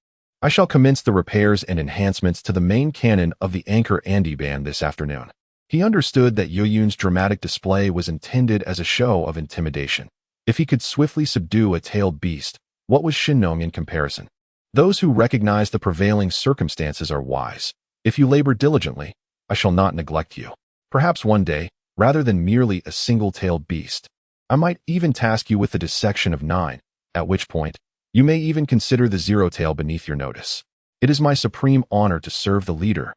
I shall commence the repairs and enhancements to the main cannon of the Anchor Andy band this afternoon. He understood that Yuyun's dramatic display was intended as a show of intimidation. If he could swiftly subdue a tailed beast, what was Shinno in comparison? Those who recognize the prevailing circumstances are wise. If you labor diligently, I shall not neglect you. Perhaps one day, rather than merely a single-tailed beast, I might even task you with the dissection of 9, at which point, you may even consider the 0-tail beneath your notice. It is my supreme honor to serve the leader,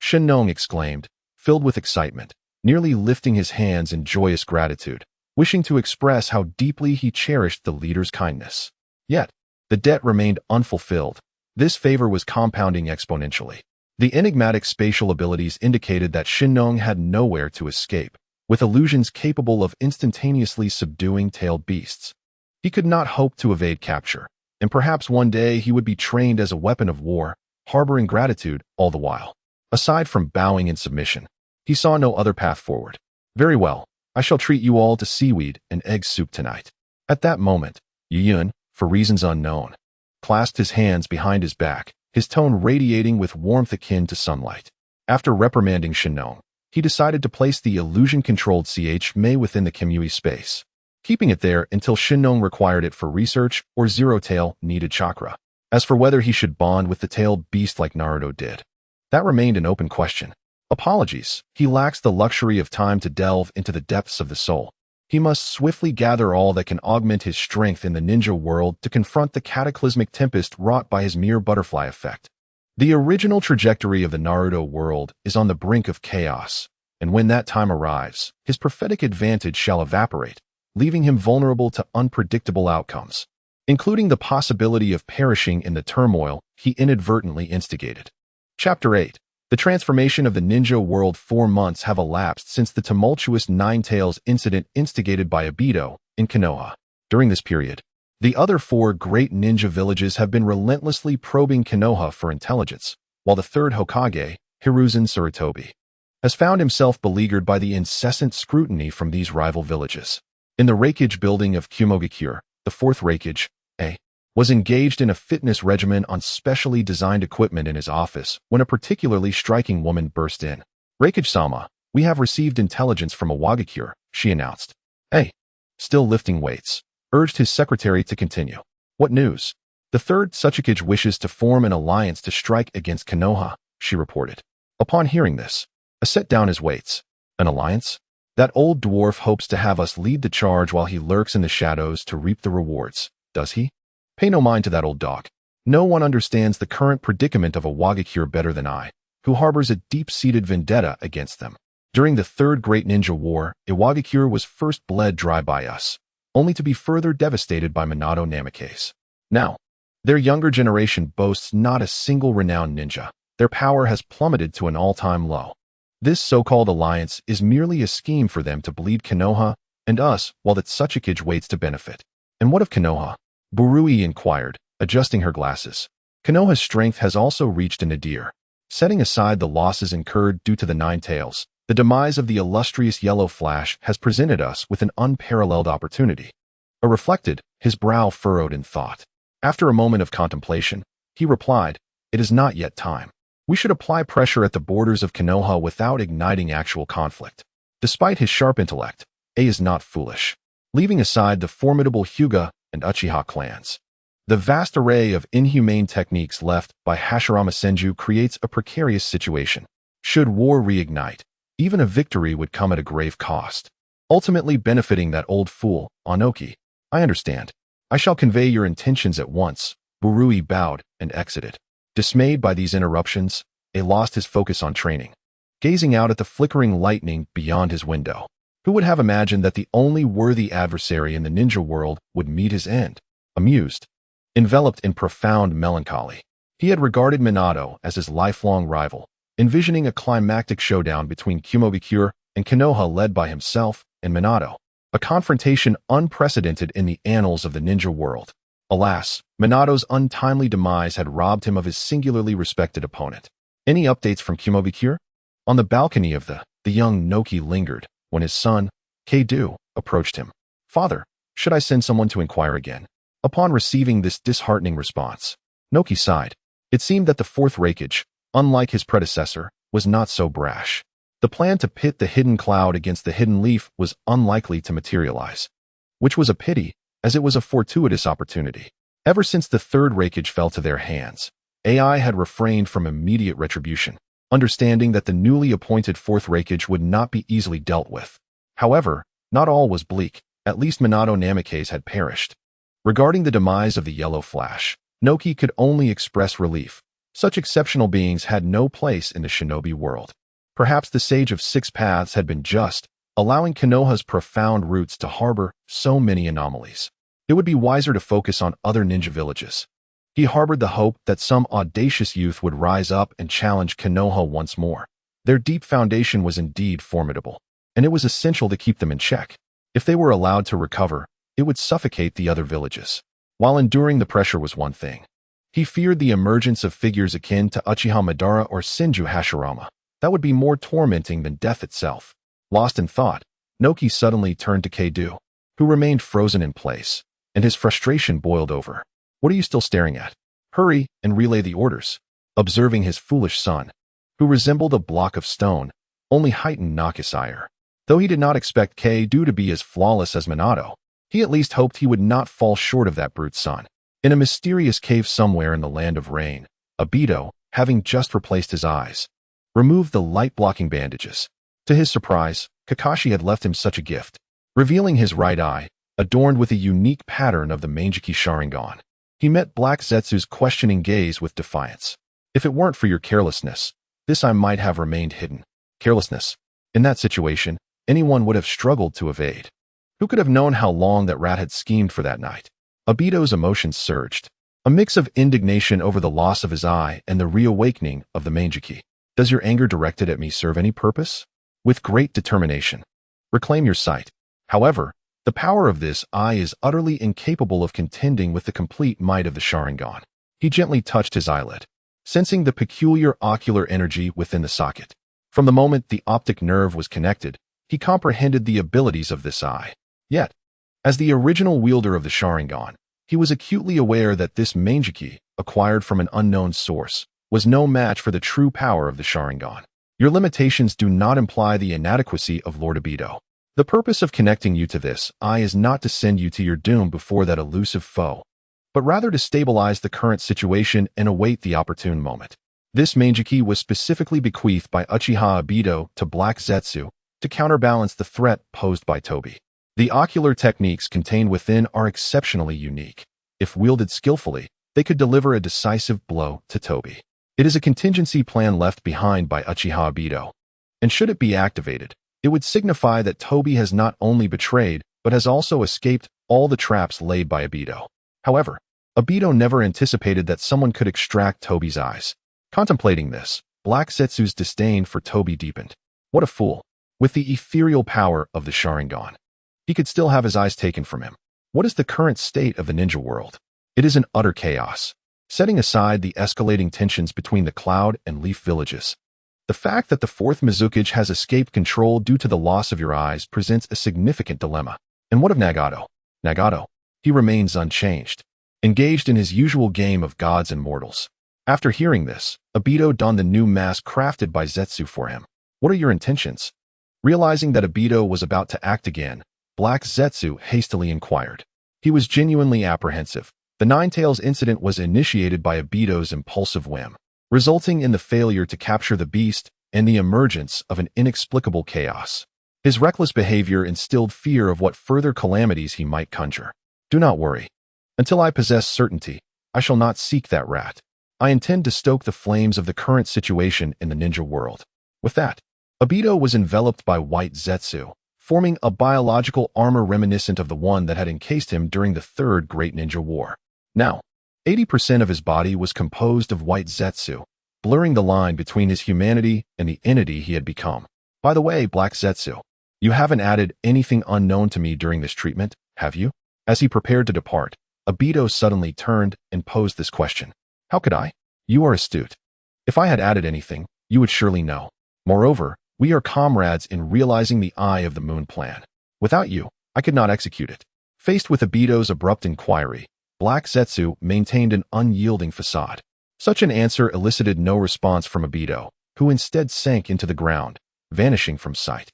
Shinno exclaimed, filled with excitement, nearly lifting his hands in joyous gratitude, wishing to express how deeply he cherished the leader's kindness. Yet, the debt remained unfulfilled. This favor was compounding exponentially. The enigmatic spatial abilities indicated that Shinno had nowhere to escape, with illusions capable of instantaneously subduing tailed beasts. He could not hope to evade capture, and perhaps one day he would be trained as a weapon of war, harboring gratitude all the while. Aside from bowing in submission, he saw no other path forward. Very well, I shall treat you all to seaweed and egg soup tonight. At that moment, Yuyun, for reasons unknown, clasped his hands behind his back, his tone radiating with warmth akin to sunlight. After reprimanding Shinno, he decided to place the illusion-controlled May within the Kimui space, keeping it there until Shinno required it for research or 0-tail needed chakra. As for whether he should bond with the tailed beast like Naruto did, that remained an open question. Apologies, he lacks the luxury of time to delve into the depths of the soul. He must swiftly gather all that can augment his strength in the ninja world to confront the cataclysmic tempest wrought by his mere butterfly effect. The original trajectory of the Naruto world is on the brink of chaos, and when that time arrives, his prophetic advantage shall evaporate, leaving him vulnerable to unpredictable outcomes, including the possibility of perishing in the turmoil he inadvertently instigated. Chapter 8. The transformation of the ninja world. 4 months have elapsed since the tumultuous Nine Tails incident instigated by Obito in Konoha. During this period, the other 4 great ninja villages have been relentlessly probing Konoha for intelligence, while the 3rd Hokage, Hiruzen Sarutobi, has found himself beleaguered by the incessant scrutiny from these rival villages. In the Reikage building of Kumogakure, the 4th Reikage, was engaged in a fitness regimen on specially designed equipment in his office when a particularly striking woman burst in. Reikage-sama, we have received intelligence from Iwagakure, she announced. Still lifting weights, urged his secretary to continue. What news? The 3rd Tsuchikage wishes to form an alliance to strike against Konoha, she reported. Upon hearing this, set down his weights. An alliance? That old dwarf hopes to have us lead the charge while he lurks in the shadows to reap the rewards, does he? Pay no mind to that old dog. No one understands the current predicament of Iwagakure better than I, who harbors a deep-seated vendetta against them. During the 3rd Great Ninja War, Iwagakure was first bled dry by us, only to be further devastated by Minato Namikaze. Now, their younger generation boasts not a single renowned ninja. Their power has plummeted to an all-time low. This so-called alliance is merely a scheme for them to bleed Konoha and us while the Tsuchikage waits to benefit. And what of Konoha? Burui inquired, adjusting her glasses. Konoha's strength has also reached a nadir. Setting aside the losses incurred due to the Nine Tails, the demise of the illustrious Yellow Flash has presented us with an unparalleled opportunity. Reflected, his brow furrowed in thought. After a moment of contemplation, he replied, "It is not yet time. We should apply pressure at the borders of Konoha without igniting actual conflict." Despite his sharp intellect, A is not foolish. Leaving aside the formidable Hyuga and Uchiha clans, the vast array of inhumane techniques left by Hashirama Senju creates a precarious situation. Should war reignite, even a victory would come at a grave cost, ultimately benefiting that old fool, Onoki. "I understand. I shall convey your intentions at once." Burui bowed and exited. Dismayed by these interruptions, A lost his focus on training, gazing out at the flickering lightning beyond his window. Who would have imagined that the only worthy adversary in the ninja world would meet his end? Amused, enveloped in profound melancholy, he had regarded Minato as his lifelong rival, envisioning a climactic showdown between Kumobikure and Konoha led by himself and Minato, a confrontation unprecedented in the annals of the ninja world. Alas, Minato's untimely demise had robbed him of his singularly respected opponent. Any updates from Kumobikure? On the balcony of the young Noki lingered when his son, Keidu, approached him. "Father, should I send someone to inquire again?" Upon receiving this disheartening response, Noki sighed. It seemed that the fourth Raikage, unlike his predecessor, was not so brash. The plan to pit the hidden cloud against the hidden leaf was unlikely to materialize, which was a pity, as it was a fortuitous opportunity. Ever since the third Raikage fell to their hands, AI had refrained from immediate retribution, understanding that the newly appointed fourth Raikage would not be easily dealt with. However, not all was bleak. At least Minato Namikaze had perished. Regarding the demise of the Yellow Flash, Noki could only express relief. Such exceptional beings had no place in the shinobi world. Perhaps the Sage of Six Paths had been just, allowing Konoha's profound roots to harbor so many anomalies. It would be wiser to focus on other ninja villages. He harbored the hope that some audacious youth would rise up and challenge Konoha once more. Their deep foundation was indeed formidable, and it was essential to keep them in check. If they were allowed to recover, it would suffocate the other villages. While enduring the pressure was one thing, he feared the emergence of figures akin to Uchiha Madara or Senju Hashirama. That would be more tormenting than death itself. Lost in thought, Noki suddenly turned to Keidu, who remained frozen in place, and his frustration boiled over. "What are you still staring at? Hurry and relay the orders." Observing his foolish son, who resembled a block of stone, only heightened Naki's ire. Though he did not expect Keidu to be as flawless as Minato, he at least hoped he would not fall short of that brute son. In a mysterious cave somewhere in the land of rain, Obito, having just replaced his eyes, removed the light-blocking bandages. To his surprise, Kakashi had left him such a gift, revealing his right eye, adorned with a unique pattern of the Manjiki Sharingan. He met Black Zetsu's questioning gaze with defiance. "If it weren't for your carelessness, this eye might have remained hidden." Carelessness. In that situation, anyone would have struggled to evade. Who could have known how long that rat had schemed for that night? Obito's emotions surged, a mix of indignation over the loss of his eye and the reawakening of the Manjiki. "Does your anger directed at me serve any purpose?" "With great determination. Reclaim your sight." However, the power of this eye is utterly incapable of contending with the complete might of the Sharingan. He gently touched his eyelid, sensing the peculiar ocular energy within the socket. From the moment the optic nerve was connected, he comprehended the abilities of this eye. Yet, as the original wielder of the Sharingan, he was acutely aware that this Manjiki, acquired from an unknown source, was no match for the true power of the Sharingan. Your limitations do not imply the inadequacy of Lord Obito. The purpose of connecting you to this eye is not to send you to your doom before that elusive foe, but rather to stabilize the current situation and await the opportune moment. This Manjiki was specifically bequeathed by Uchiha Obito to Black Zetsu to counterbalance the threat posed by Tobi. The ocular techniques contained within are exceptionally unique. If wielded skillfully, they could deliver a decisive blow to Tobi. It is a contingency plan left behind by Uchiha Obito, and should it be activated, it would signify that Tobi has not only betrayed, but has also escaped all the traps laid by Obito. However, Obito never anticipated that someone could extract Tobi's eyes. Contemplating this, Black Zetsu's disdain for Tobi deepened. What a fool! With the ethereal power of the Sharingan, he could still have his eyes taken from him. What is the current state of the ninja world? It is in utter chaos. Setting aside the escalating tensions between the Cloud and Leaf villages, the fact that the fourth Mizukage has escaped control due to the loss of your eyes presents a significant dilemma. And what of Nagato? Nagato, he remains unchanged, engaged in his usual game of gods and mortals. After hearing this, Obito donned the new mask crafted by Zetsu for him. What are your intentions? Realizing that Obito was about to act again, Black Zetsu hastily inquired. He was genuinely apprehensive. The Ninetales incident was initiated by Obito's impulsive whim, resulting in the failure to capture the beast and the emergence of an inexplicable chaos. His reckless behavior instilled fear of what further calamities he might conjure. Do not worry. Until I possess certainty, I shall not seek that rat. I intend to stoke the flames of the current situation in the ninja world. With that, Obito was enveloped by white Zetsu, forming a biological armor reminiscent of the one that had encased him during the Third Great Ninja War. Now, 80% of his body was composed of white Zetsu, blurring the line between his humanity and the entity he had become. By the way, Black Zetsu, you haven't added anything unknown to me during this treatment, have you? As he prepared to depart, Obito suddenly turned and posed this question. How could I? You are astute. If I had added anything, you would surely know. Moreover, we are comrades in realizing the Eye of the Moon plan. Without you, I could not execute it. Faced with Obito's abrupt inquiry, Black Zetsu maintained an unyielding facade. Such an answer elicited no response from Obito, who instead sank into the ground, vanishing from sight.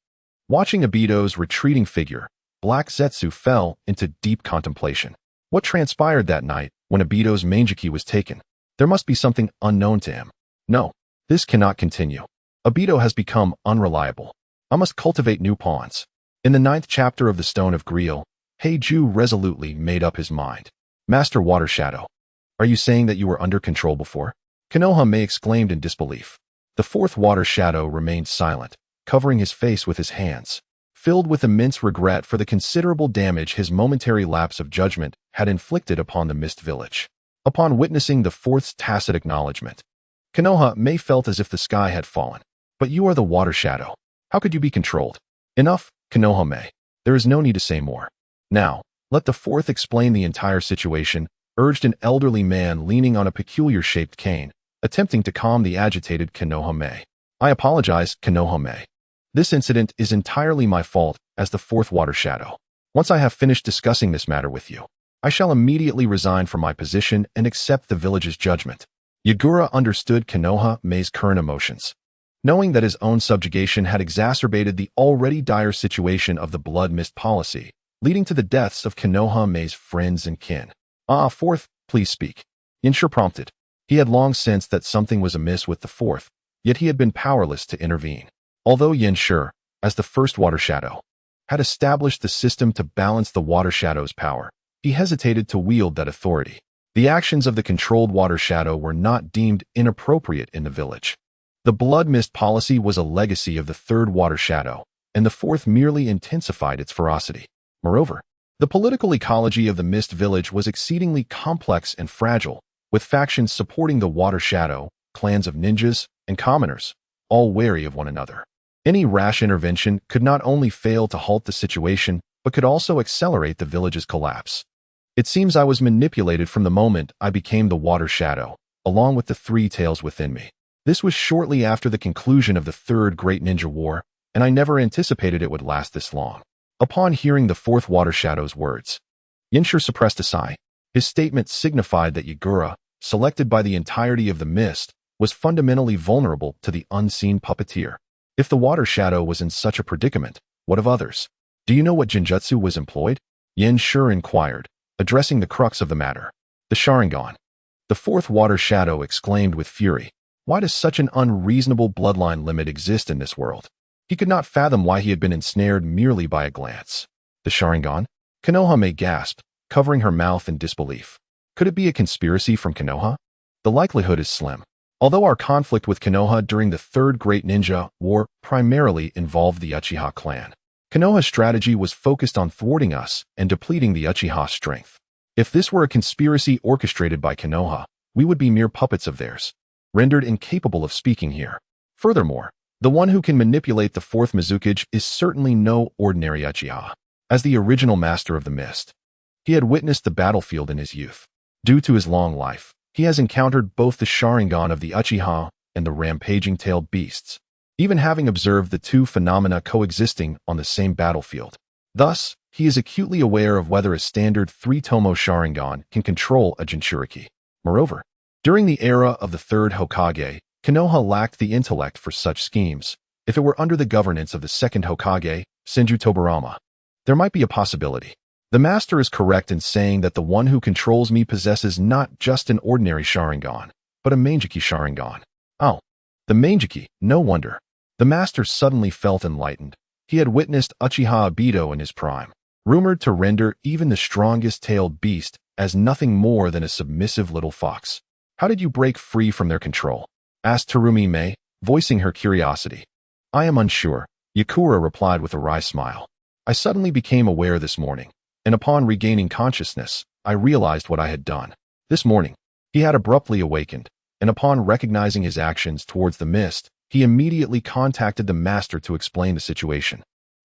Watching Obito's retreating figure, Black Zetsu fell into deep contemplation. What transpired that night when Obito's Manjiki was taken? There must be something unknown to him. No, this cannot continue. Obito has become unreliable. I must cultivate new pawns. In the 9th chapter of the Stone of Grail, Hyde resolutely made up his mind. Master Water Shadow, are you saying that you were under control before? Konohame exclaimed in disbelief. The 4th Water Shadow remained silent, covering his face with his hands, filled with immense regret for the considerable damage his momentary lapse of judgment had inflicted upon the Mist Village. Upon witnessing the 4th's tacit acknowledgement, Konohame felt as if the sky had fallen. But you are the Water Shadow. How could you be controlled? Enough, Konohame. There is no need to say more. Now, let the 4th explain the entire situation, urged an elderly man leaning on a peculiar-shaped cane, attempting to calm the agitated Konohame. I apologize, Konohame. This incident is entirely my fault as the 4th Water Shadow. Once I have finished discussing this matter with you, I shall immediately resign from my position and accept the village's judgment. Yagura understood Konohame's current emotions. Knowing that his own subjugation had exacerbated the already dire situation of the blood mist policy, leading to the deaths of Konohame's friends and kin. 4th, please speak. Yanshin prompted. He had long sensed that something was amiss with the 4th, yet he had been powerless to intervene. Although Yanshin, as the 1st Water Shadow, had established the system to balance the Water Shadow's power, he hesitated to wield that authority. The actions of the controlled Water Shadow were not deemed inappropriate in the village. The blood mist policy was a legacy of the 3rd Water Shadow, and the 4th merely intensified its ferocity. Moreover, the political ecology of the Mist Village was exceedingly complex and fragile, with factions supporting the Water Shadow, clans of ninjas, and commoners, all wary of one another. Any rash intervention could not only fail to halt the situation, but could also accelerate the village's collapse. It seems I was manipulated from the moment I became the Water Shadow, along with the 3 tails within me. This was shortly after the conclusion of the Third Great Ninja War, and I never anticipated it would last this long. Upon hearing the 4th Water Shadow's words, Yanshin suppressed a sigh. His statement signified that Yagura, selected by the entirety of the Mist, was fundamentally vulnerable to the unseen puppeteer. If the Water Shadow was in such a predicament, what of others? Do you know what genjutsu was employed? Yanshin inquired, addressing the crux of the matter. The Sharingan. The 4th Water Shadow exclaimed with fury. Why does such an unreasonable bloodline limit exist in this world? He could not fathom why he had been ensnared merely by a glance. The Sharingan? Konohame gasped, covering her mouth in disbelief. Could it be a conspiracy from Konoha? The likelihood is slim. Although our conflict with Konoha during the Third Great Ninja War primarily involved the Uchiha clan, Konoha's strategy was focused on thwarting us and depleting the Uchiha strength. If this were a conspiracy orchestrated by Konoha, we would be mere puppets of theirs, rendered incapable of speaking here. Furthermore, the one who can manipulate the 4th Mizukage is certainly no ordinary Uchiha. As the original master of the mist, he had witnessed the battlefield in his youth. Due to his long life, he has encountered both the Sharingan of the Uchiha and the rampaging-tailed beasts, even having observed the 2 phenomena coexisting on the same battlefield. Thus, he is acutely aware of whether a standard 3-tomo Sharingan can control a Jinchuriki. Moreover, during the era of the third Hokage, Konoha lacked the intellect for such schemes. If it were under the governance of the second Hokage, Senju Tobirama, there might be a possibility. The master is correct in saying that the one who controls me possesses not just an ordinary Sharingan, but a Manjiki Sharingan. Oh, the Manjiki, no wonder. The master suddenly felt enlightened. He had witnessed Uchiha Obito in his prime, rumored to render even the strongest-tailed beast as nothing more than a submissive little fox. How did you break free from their control? Asked Terumi Mei, voicing her curiosity. I am unsure, Yakura replied with a wry smile. I suddenly became aware this morning, and upon regaining consciousness, I realized what I had done. This morning, he had abruptly awakened, and upon recognizing his actions towards the mist, he immediately contacted the master to explain the situation,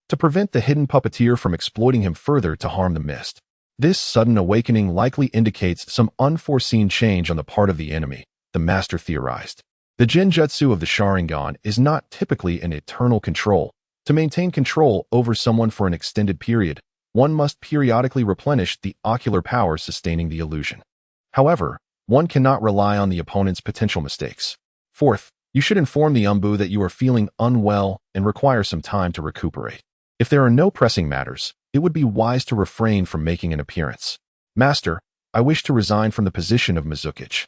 to prevent the hidden puppeteer from exploiting him further to harm the mist. This sudden awakening likely indicates some unforeseen change on the part of the enemy, the master theorized. The Genjutsu of the Sharingan is not typically an eternal control. To maintain control over someone for an extended period, one must periodically replenish the ocular power sustaining the illusion. However, one cannot rely on the opponent's potential mistakes. Fourth, you should inform the Umbu that you are feeling unwell and require some time to recuperate. If there are no pressing matters, it would be wise to refrain from making an appearance. Master, I wish to resign from the position of Mizukage.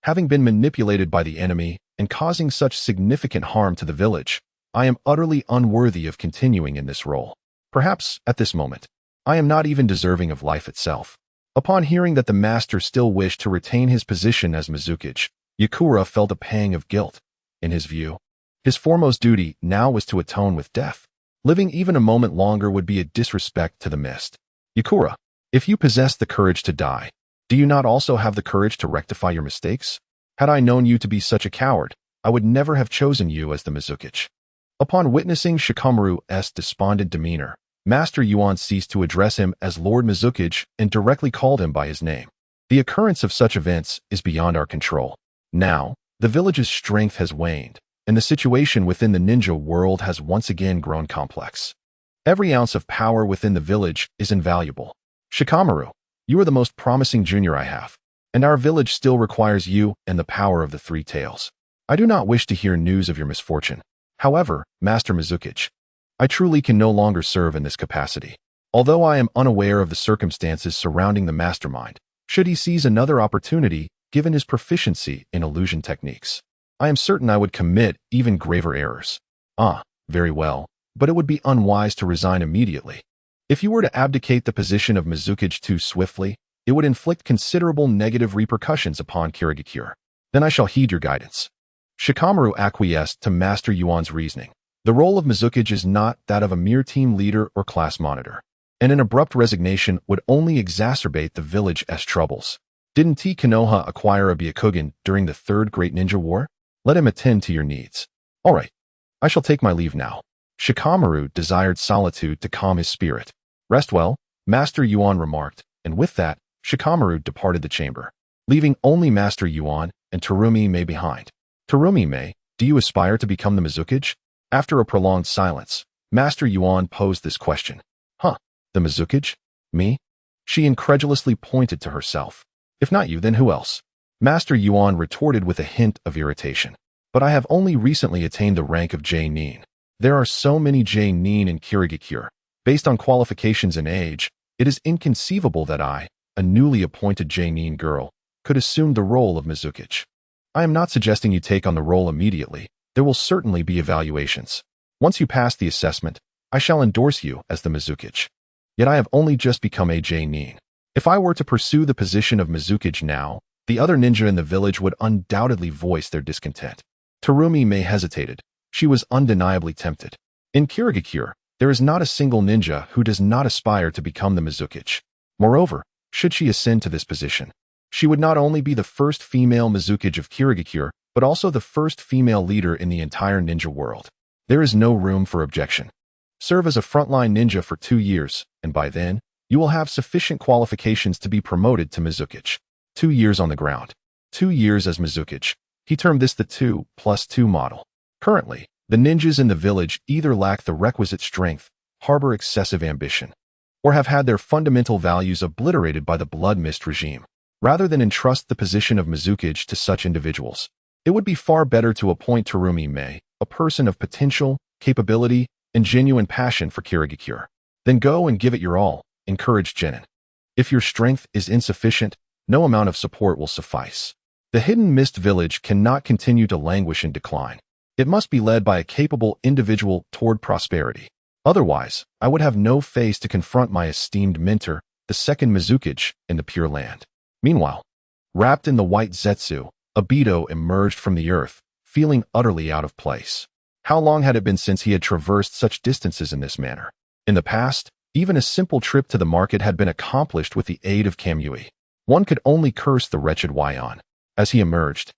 Having been manipulated by the enemy and causing such significant harm to the village, I am utterly unworthy of continuing in this role. Perhaps, at this moment, I am not even deserving of life itself. Upon hearing that the master still wished to retain his position as Mizukage, Yakura felt a pang of guilt. In his view, his foremost duty now was to atone with death. Living even a moment longer would be a disrespect to the mist. Yakura, if you possess the courage to die, do you not also have the courage to rectify your mistakes? Had I known you to be such a coward, I would never have chosen you as the Mizukage. Upon witnessing Shikamaru's despondent demeanor, Master Yuan ceased to address him as Lord Mizukage and directly called him by his name. The occurrence of such events is beyond our control. Now, the village's strength has waned, and the situation within the ninja world has once again grown complex. Every ounce of power within the village is invaluable. Shikamaru, you are the most promising junior I have, and our village still requires you and the power of the three tails. I do not wish to hear news of your misfortune. However, Master Mizukage, I truly can no longer serve in this capacity. Although I am unaware of the circumstances surrounding the mastermind, should he seize another opportunity, given his proficiency in illusion techniques, I am certain I would commit even graver errors. Very well, but it would be unwise to resign immediately. If you were to abdicate the position of Mizukage too swiftly, it would inflict considerable negative repercussions upon Kirigakure. Then I shall heed your guidance. Shikamaru acquiesced to Master Yuan's reasoning. The role of Mizukage is not that of a mere team leader or class monitor, and an abrupt resignation would only exacerbate the village's troubles. Didn't T. Konoha acquire a Byakugan during the Third Great Ninja War? Let him attend to your needs. All right, I shall take my leave now. Shikamaru desired solitude to calm his spirit. Rest well, Master Yuan remarked, and with that, Shikamaru departed the chamber, leaving only Master Yuan and Terumi Mei behind. Terumi Mei, do you aspire to become the Mizukage? After a prolonged silence, Master Yuan posed this question. The Mizukage? Me? She incredulously pointed to herself. If not you, then who else? Master Yuan retorted with a hint of irritation. But I have only recently attained the rank of J-Nin. There are so many J-Nin in Kirigakure. Based on qualifications and age, it is inconceivable that I, a newly appointed J-Nin girl, could assume the role of Mizukage. I am not suggesting you take on the role immediately. There will certainly be evaluations. Once you pass the assessment, I shall endorse you as the Mizukage. Yet I have only just become a J-Nin. If I were to pursue the position of Mizukage now, the other ninja in the village would undoubtedly voice their discontent. Terumi Mei hesitated. She was undeniably tempted. In Kirigakure, there is not a single ninja who does not aspire to become the Mizukage. Moreover, should she ascend to this position, she would not only be the first female Mizukage of Kirigakure, but also the first female leader in the entire ninja world. There is no room for objection. Serve as a frontline ninja for 2 years, and by then, you will have sufficient qualifications to be promoted to Mizukage. 2 years on the ground. 2 years as Mizukage. He termed this the 2+2 model. Currently, the ninjas in the village either lack the requisite strength, harbor excessive ambition, or have had their fundamental values obliterated by the blood mist regime. Rather than entrust the position of Mizukage to such individuals, it would be far better to appoint Terumi Mei, a person of potential, capability, and genuine passion for Kirigakure. Then go and give it your all, encouraged Genin. If your strength is insufficient, no amount of support will suffice. The hidden mist village cannot continue to languish in decline. It must be led by a capable individual toward prosperity. Otherwise, I would have no face to confront my esteemed mentor, the second Mizukage, in the Pure Land. Meanwhile, wrapped in the white zetsu, Obito emerged from the earth, feeling utterly out of place. How long had it been since he had traversed such distances in this manner? In the past, even a simple trip to the market had been accomplished with the aid of Kamui. One could only curse the wretched Waion. As he emerged,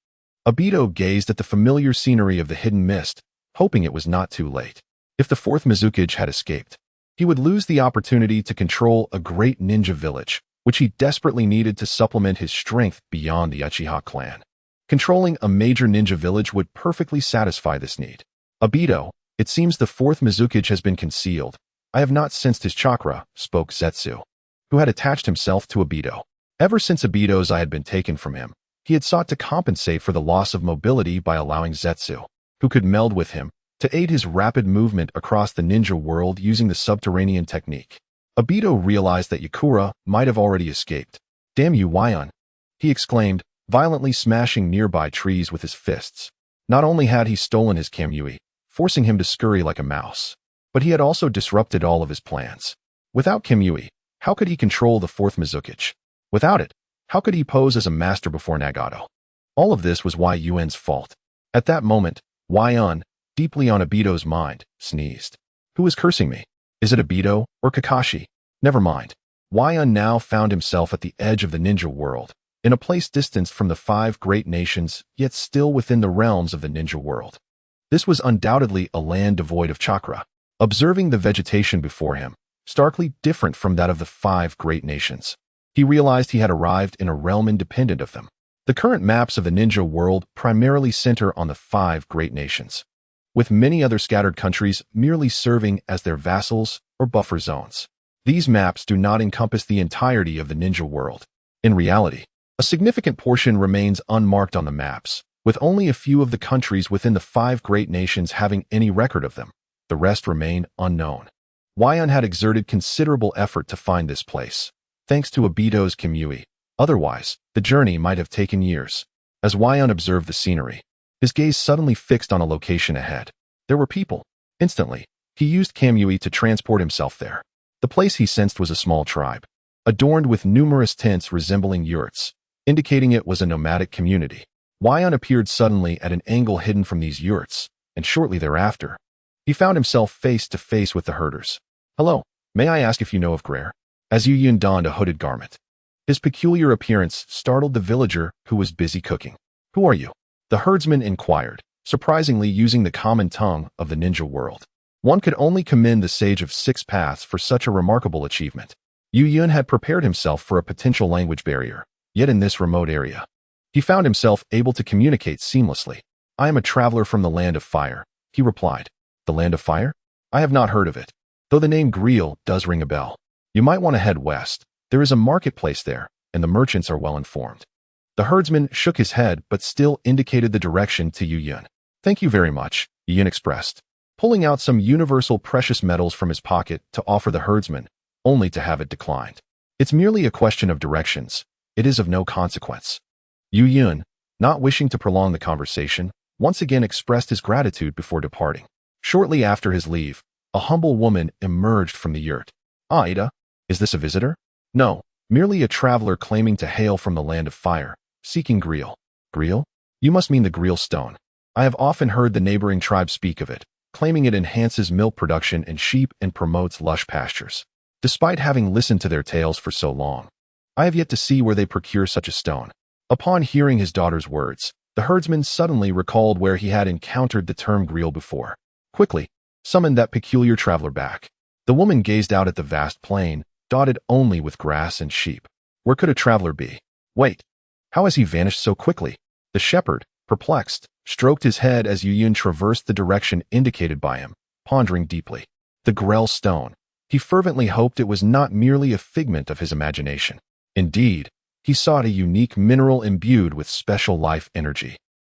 Obito gazed at the familiar scenery of the hidden mist, hoping it was not too late. If the fourth Mizukage had escaped, he would lose the opportunity to control a great ninja village, which he desperately needed to supplement his strength beyond the Uchiha clan. Controlling a major ninja village would perfectly satisfy this need. Obito, it seems the fourth Mizukage has been concealed. I have not sensed his chakra, spoke Zetsu, who had attached himself to Obito. Ever since Obito's eye had been taken from him, he had sought to compensate for the loss of mobility by allowing Zetsu, who could meld with him, to aid his rapid movement across the ninja world using the subterranean technique. Obito realized that Yakura might have already escaped. Damn you, Waion! He exclaimed, violently smashing nearby trees with his fists. Not only had he stolen his Kamui, forcing him to scurry like a mouse, but he had also disrupted all of his plans. Without Kamui, how could he control the fourth Mizukage? Without it, how could he pose as a master before Nagato? All of this was Yuen's fault. At that moment, Waion, deeply on Obito's mind, sneezed. Who is cursing me? Is it Obito or Kakashi? Never mind. Waion now found himself at the edge of the ninja world, in a place distanced from the 5 great nations, yet still within the realms of the ninja world. This was undoubtedly a land devoid of chakra. Observing the vegetation before him, starkly different from that of the 5 great nations, he realized he had arrived in a realm independent of them. The current maps of the ninja world primarily center on the 5 great nations, with many other scattered countries merely serving as their vassals or buffer zones. These maps do not encompass the entirety of the ninja world. In reality, a significant portion remains unmarked on the maps, with only a few of the countries within the 5 great nations having any record of them. The rest remain unknown. Waion had exerted considerable effort to find this place, thanks to Obito's Kamui. Otherwise, the journey might have taken years. As Waion observed the scenery, his gaze suddenly fixed on a location ahead. There were people. Instantly, he used Kamui to transport himself there. The place he sensed was a small tribe, adorned with numerous tents resembling yurts, indicating it was a nomadic community. Waion appeared suddenly at an angle hidden from these yurts, and shortly thereafter, he found himself face to face with the herders. Hello, may I ask if you know of Grail? As Yun donned a hooded garment. His peculiar appearance startled the villager who was busy cooking. Who are you? The herdsman inquired, surprisingly using the common tongue of the ninja world. One could only commend the Sage of 6 Paths for such a remarkable achievement. Yun had prepared himself for a potential language barrier, yet in this remote area, he found himself able to communicate seamlessly. I am a traveler from the Land of Fire, he replied. The Land of Fire? I have not heard of it, though the name Grail does ring a bell. You might want to head west. There is a marketplace there, and the merchants are well informed. The herdsman shook his head but still indicated the direction to Yun. Thank you very much, Yun expressed, pulling out some universal precious metals from his pocket to offer the herdsman, only to have it declined. It's merely a question of directions. It is of no consequence. Yun, not wishing to prolong the conversation, once again expressed his gratitude before departing. Shortly after his leave, a humble woman emerged from the yurt. Ida, is this a visitor? No, merely a traveler claiming to hail from the Land of Fire, seeking Grail. Grail? You must mean the Grail Stone. I have often heard the neighboring tribe speak of it, claiming it enhances milk production in sheep and promotes lush pastures. Despite having listened to their tales for so long, I have yet to see where they procure such a stone. Upon hearing his daughter's words, the herdsman suddenly recalled where he had encountered the term Grail before. Quickly, summoned that peculiar traveler back. The woman gazed out at the vast plain, dotted only with grass and sheep. Where could a traveler be? Wait, how has he vanished so quickly? The shepherd, perplexed, stroked his head as Yun traversed the direction indicated by him, pondering deeply. The Grail Stone. He fervently hoped it was not merely a figment of his imagination. Indeed, he sought a unique mineral imbued with special life energy.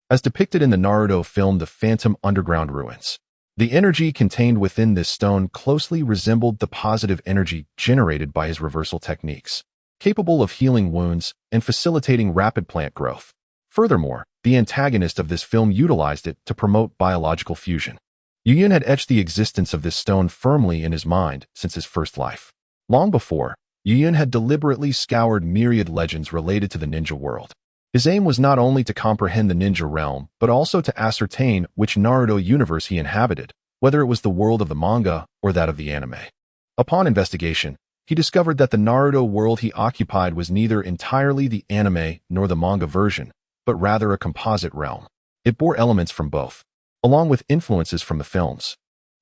As depicted in the Naruto film The Phantom Underground Ruins, the energy contained within this stone closely resembled the positive energy generated by his reversal techniques, capable of healing wounds and facilitating rapid plant growth. Furthermore, the antagonist of this film utilized it to promote biological fusion. Yuyun had etched the existence of this stone firmly in his mind since his first life. Long before, Yuyun had deliberately scoured myriad legends related to the ninja world. His aim was not only to comprehend the ninja realm, but also to ascertain which Naruto universe he inhabited, whether it was the world of the manga or that of the anime. Upon investigation, he discovered that the Naruto world he occupied was neither entirely the anime nor the manga version, but rather a composite realm. It bore elements from both, along with influences from the films.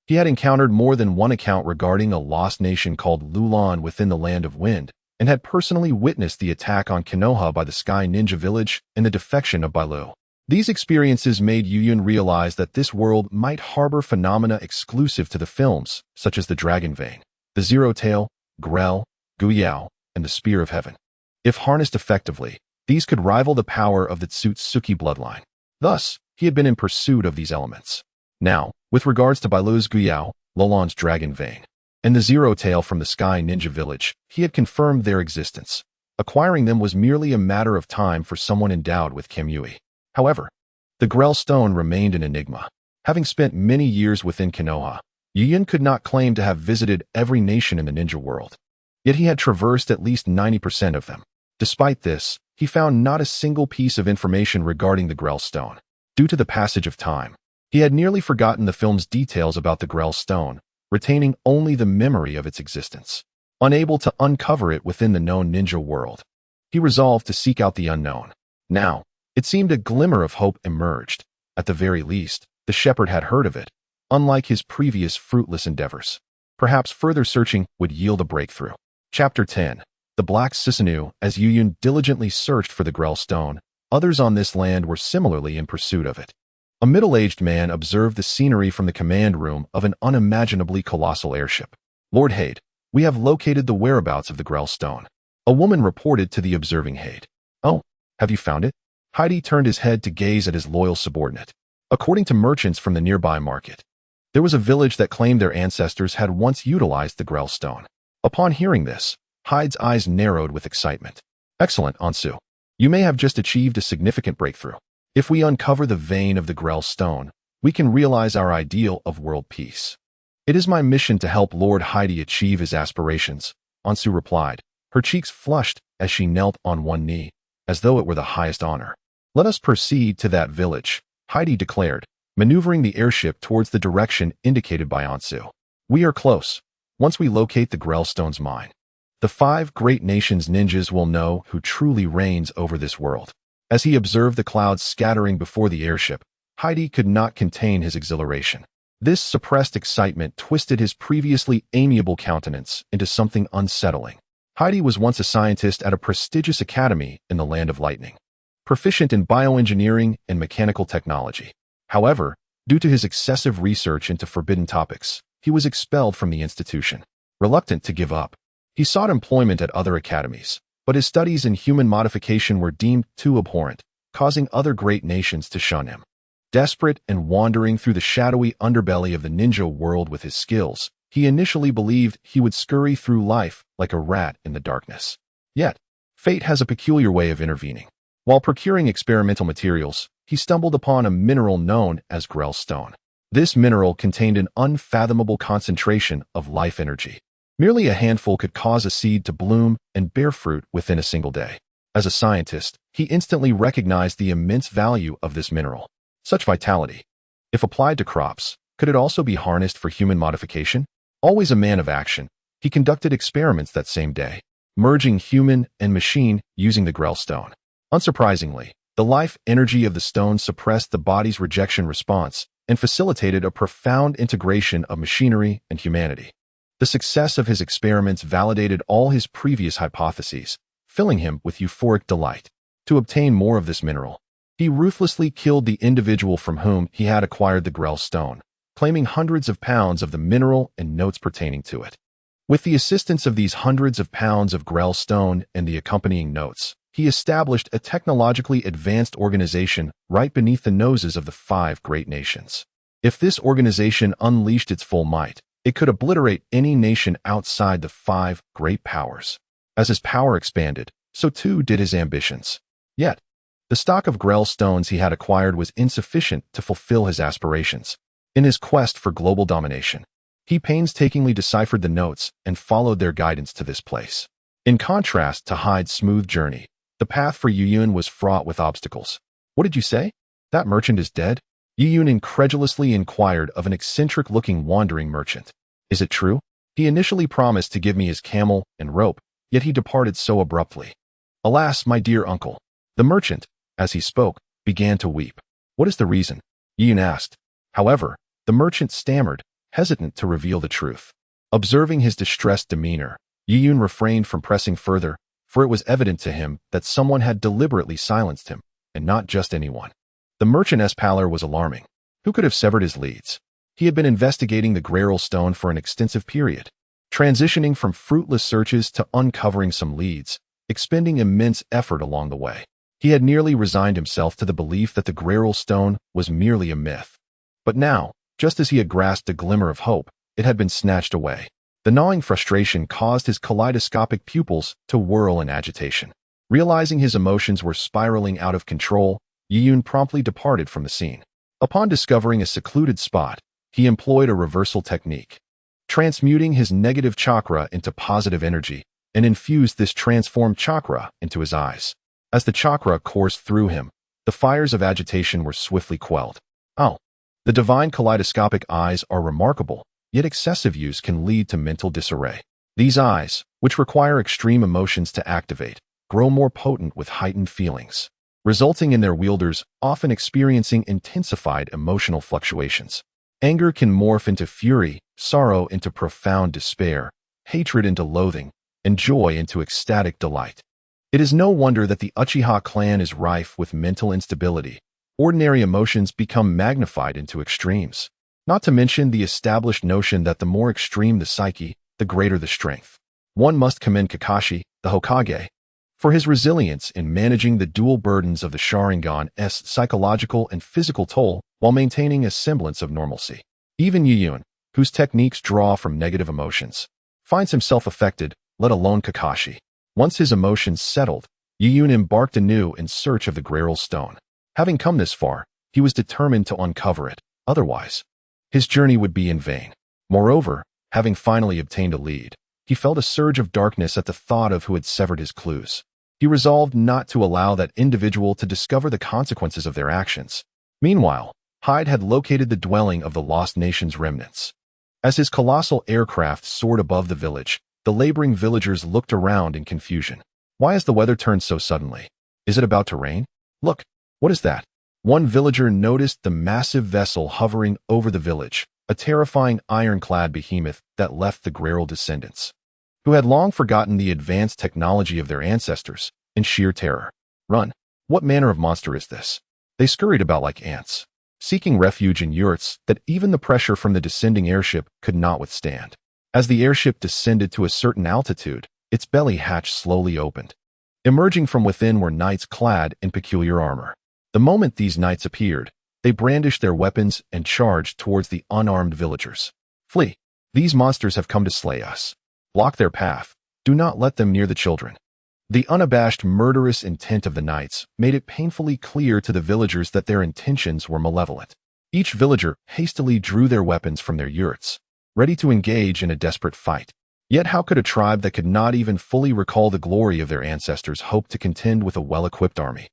He had encountered more than one account regarding a lost nation called Lulan within the Land of Wind, and had personally witnessed the attack on Konoha by the Sky Ninja Village and the defection of Bailu. These experiences made Yuyun realize that this world might harbor phenomena exclusive to the films, such as the Dragon Vein, the Zero Tail, Grail, Guyao, and the Spear of Heaven. If harnessed effectively, these could rival the power of the Tsutsuki bloodline. Thus, he had been in pursuit of these elements. Now, with regards to Bailu's Guyao, Lulan's Dragon Vein, and the Zero Tail from the Sky Ninja Village, he had confirmed their existence. Acquiring them was merely a matter of time for someone endowed with Kamui. However, the Grail Stone remained an enigma. Having spent many years within Konoha, Yuyun could not claim to have visited every nation in the ninja world. Yet he had traversed at least 90% of them. Despite this, he found not a single piece of information regarding the Grail Stone. Due to the passage of time, he had nearly forgotten the film's details about the Grail Stone, retaining only the memory of its existence. Unable to uncover it within the known ninja world, he resolved to seek out the unknown. Now, it seemed a glimmer of hope emerged. At the very least, the shepherd had heard of it, unlike his previous fruitless endeavors. Perhaps further searching would yield a breakthrough. Chapter 10. The Black Susanoo. As Yuyun diligently searched for the Grail Stone, others on this land were similarly in pursuit of it. A middle-aged man observed the scenery from the command room of an unimaginably colossal airship. Lord Hyde, we have located the whereabouts of the Grail Stone. A woman reported to the observing Hyde. Oh, have you found it? Hyde turned his head to gaze at his loyal subordinate. According to merchants from the nearby market, there was a village that claimed their ancestors had once utilized the Grail Stone. Upon hearing this, Hyde's eyes narrowed with excitement. Excellent, Ansu. You may have just achieved a significant breakthrough. If we uncover the vein of the Grail Stone, we can realize our ideal of world peace. It is my mission to help Lord Hyde achieve his aspirations, Ansu replied, her cheeks flushed as she knelt on one knee, as though it were the highest honor. Let us proceed to that village, Hyde declared, maneuvering the airship towards the direction indicated by Ansu. We are close. Once we locate the Grail Stone's mine, the 5 great nations ninjas will know who truly reigns over this world. As he observed the clouds scattering before the airship, Hyde could not contain his exhilaration. This suppressed excitement twisted his previously amiable countenance into something unsettling. Hyde was once a scientist at a prestigious academy in the Land of Lightning, proficient in bioengineering and mechanical technology. However, due to his excessive research into forbidden topics, he was expelled from the institution. Reluctant to give up, he sought employment at other academies, but his studies in human modification were deemed too abhorrent, causing other great nations to shun him. Desperate and wandering through the shadowy underbelly of the ninja world with his skills, he initially believed he would scurry through life like a rat in the darkness. Yet, fate has a peculiar way of intervening. While procuring experimental materials, he stumbled upon a mineral known as Grail Stone. This mineral contained an unfathomable concentration of life energy. Merely a handful could cause a seed to bloom and bear fruit within a single day. As a scientist, he instantly recognized the immense value of this mineral. Such vitality, if applied to crops, could it also be harnessed for human modification? Always a man of action, he conducted experiments that same day, merging human and machine using the Grail Stone. Unsurprisingly, the life energy of the stone suppressed the body's rejection response and facilitated a profound integration of machinery and humanity. The success of his experiments validated all his previous hypotheses, filling him with euphoric delight. To obtain more of this mineral, he ruthlessly killed the individual from whom he had acquired the Grail Stone, claiming hundreds of pounds of the mineral and notes pertaining to it. With the assistance of these hundreds of pounds of Grail Stone and the accompanying notes, he established a technologically advanced organization right beneath the noses of the 5 great nations. If this organization unleashed its full might, it could obliterate any nation outside the 5 great powers. As his power expanded, so too did his ambitions. Yet, the stock of Grail Stones he had acquired was insufficient to fulfill his aspirations. In his quest for global domination, he painstakingly deciphered the notes and followed their guidance to this place. In contrast to Hyde's smooth journey, the path for Yuyun was fraught with obstacles. What did you say? That merchant is dead? Yuyun incredulously inquired of an eccentric-looking wandering merchant. Is it true? He initially promised to give me his camel and rope, yet he departed so abruptly. Alas, my dear uncle. The merchant, as he spoke, began to weep. What is the reason? Yuyun asked. However, the merchant stammered, hesitant to reveal the truth. Observing his distressed demeanor, Yuyun refrained from pressing further, for it was evident to him that someone had deliberately silenced him, and not just anyone. The merchant's pallor was alarming. Who could have severed his leads? He had been investigating the Grail Stone for an extensive period, transitioning from fruitless searches to uncovering some leads, expending immense effort along the way. He had nearly resigned himself to the belief that the Grail Stone was merely a myth. But now, just as he had grasped a glimmer of hope, it had been snatched away. The gnawing frustration caused his kaleidoscopic pupils to whirl in agitation. Realizing his emotions were spiraling out of control, Yuyun promptly departed from the scene. Upon discovering a secluded spot, he employed a reversal technique, transmuting his negative chakra into positive energy, and infused this transformed chakra into his eyes. As the chakra coursed through him, the fires of agitation were swiftly quelled. Oh, the divine kaleidoscopic eyes are remarkable, yet excessive use can lead to mental disarray. These eyes, which require extreme emotions to activate, grow more potent with heightened feelings, resulting in their wielders often experiencing intensified emotional fluctuations. Anger can morph into fury, sorrow into profound despair, hatred into loathing, and joy into ecstatic delight. It is no wonder that the Uchiha clan is rife with mental instability. Ordinary emotions become magnified into extremes. Not to mention the established notion that the more extreme the psyche, the greater the strength. One must commend Kakashi, the Hokage, for his resilience in managing the dual burdens of the Sharingan's psychological and physical toll while maintaining a semblance of normalcy. Even Yuyun, whose techniques draw from negative emotions, finds himself affected, let alone Kakashi. Once his emotions settled, Yuyun embarked anew in search of the Grail Stone. Having come this far, he was determined to uncover it, otherwise, his journey would be in vain. Moreover, having finally obtained a lead, he felt a surge of darkness at the thought of who had severed his clues. He resolved not to allow that individual to discover the consequences of their actions. Meanwhile, Hyde had located the dwelling of the Lost Nation's remnants. As his colossal aircraft soared above the village, the laboring villagers looked around in confusion. Why has the weather turned so suddenly? Is it about to rain? Look, what is that? One villager noticed the massive vessel hovering over the village, a terrifying ironclad behemoth that left the Grail descendants, who had long forgotten the advanced technology of their ancestors, in sheer terror. Run! What manner of monster is this? They scurried about like ants, seeking refuge in yurts that even the pressure from the descending airship could not withstand. As the airship descended to a certain altitude, its belly hatch slowly opened. Emerging from within were knights clad in peculiar armor. The moment these knights appeared, they brandished their weapons and charged towards the unarmed villagers. Flee! These monsters have come to slay us. Block their path. Do not let them near the children. The unabashed murderous intent of the knights made it painfully clear to the villagers that their intentions were malevolent. Each villager hastily drew their weapons from their yurts, ready to engage in a desperate fight. Yet how could a tribe that could not even fully recall the glory of their ancestors hope to contend with a well-equipped army?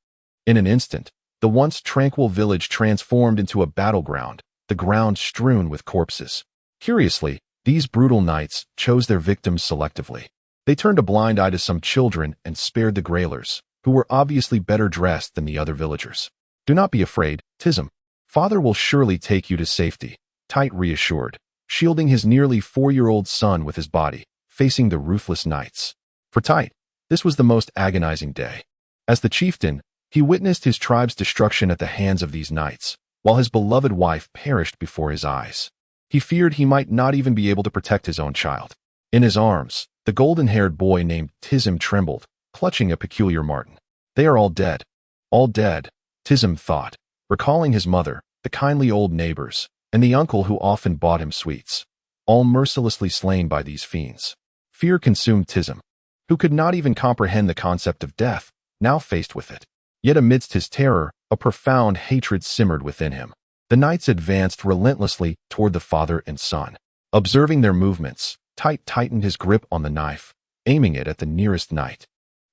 In an instant, the once tranquil village transformed into a battleground, the ground strewn with corpses. Curiously, these brutal knights chose their victims selectively. They turned a blind eye to some children and spared the Grailers, who were obviously better dressed than the other villagers. Do not be afraid, Tism. Father will surely take you to safety, Tite reassured, shielding his nearly 4-year-old son with his body, facing the ruthless knights. For Tite, this was the most agonizing day. As the chieftain, he witnessed his tribe's destruction at the hands of these knights, while his beloved wife perished before his eyes. He feared he might not even be able to protect his own child. In his arms, the golden-haired boy named Tizim trembled, clutching a peculiar marten. They are all dead. All dead, Tizim thought, recalling his mother, the kindly old neighbors, and the uncle who often bought him sweets, all mercilessly slain by these fiends. Fear consumed Tizim, who could not even comprehend the concept of death, now faced with it. Yet amidst his terror, a profound hatred simmered within him. The knights advanced relentlessly toward the father and son. Observing their movements, Hyde tightened his grip on the knife, aiming it at the nearest knight.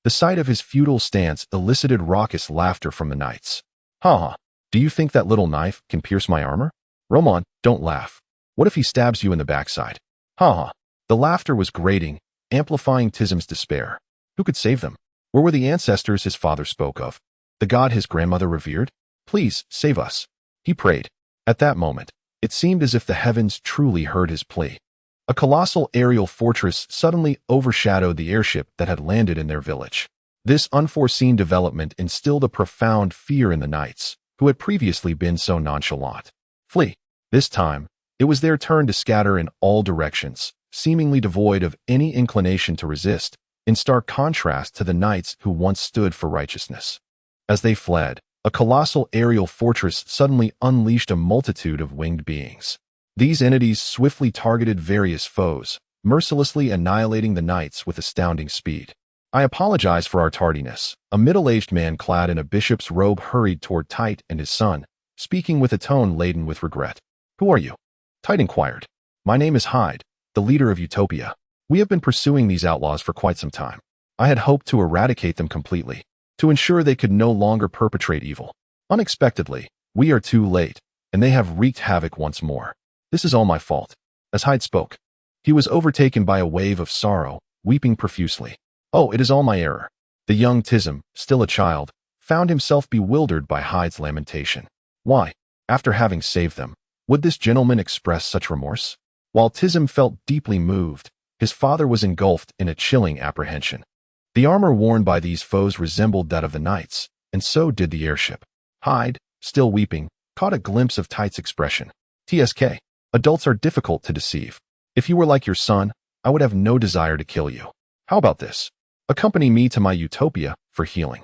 The sight of his futile stance elicited raucous laughter from the knights. Ha ha, do you think that little knife can pierce my armor? Roman, don't laugh. What if he stabs you in the backside? Ha ha. The laughter was grating, amplifying Tizim's despair. Who could save them? Where were the ancestors his father spoke of? The god his grandmother revered? Please, save us. He prayed. At that moment, it seemed as if the heavens truly heard his plea. A colossal aerial fortress suddenly overshadowed the airship that had landed in their village. This unforeseen development instilled a profound fear in the knights, who had previously been so nonchalant. Flee. This time, it was their turn to scatter in all directions, seemingly devoid of any inclination to resist, in stark contrast to the knights who once stood for righteousness. As they fled, a colossal aerial fortress suddenly unleashed a multitude of winged beings. These entities swiftly targeted various foes, mercilessly annihilating the knights with astounding speed. I apologize for our tardiness. A middle-aged man clad in a bishop's robe hurried toward Hyde and his son, speaking with a tone laden with regret. Who are you? Hyde inquired. My name is Hyde, the leader of Utopia. We have been pursuing these outlaws for quite some time. I had hoped to eradicate them completely, to ensure they could no longer perpetrate evil. Unexpectedly, we are too late, and they have wreaked havoc once more. This is all my fault. As Hyde spoke, he was overtaken by a wave of sorrow, weeping profusely. Oh, it is all my error. The young Tizim, still a child, found himself bewildered by Hyde's lamentation. Why, after having saved them, would this gentleman express such remorse? While Tizim felt deeply moved, his father was engulfed in a chilling apprehension. The armor worn by these foes resembled that of the knights, and so did the airship. Hyde, still weeping, caught a glimpse of Hyde's expression. TSK. Adults are difficult to deceive. If you were like your son, I would have no desire to kill you. How about this? Accompany me to my utopia for healing.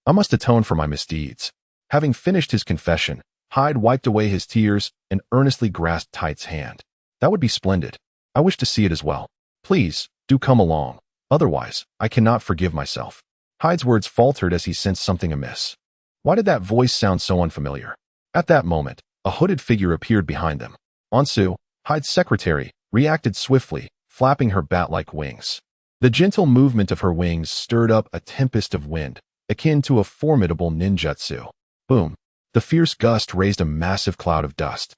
I must atone for my misdeeds. Having finished his confession, Hyde wiped away his tears and earnestly grasped Hyde's hand. That would be splendid. I wish to see it as well. Please, do come along. Otherwise, I cannot forgive myself. Hyde's words faltered as he sensed something amiss. Why did that voice sound so unfamiliar? At that moment, a hooded figure appeared behind them. Ansu, Hyde's secretary, reacted swiftly, flapping her bat-like wings. The gentle movement of her wings stirred up a tempest of wind, akin to a formidable ninjutsu. Boom! The fierce gust raised a massive cloud of dust.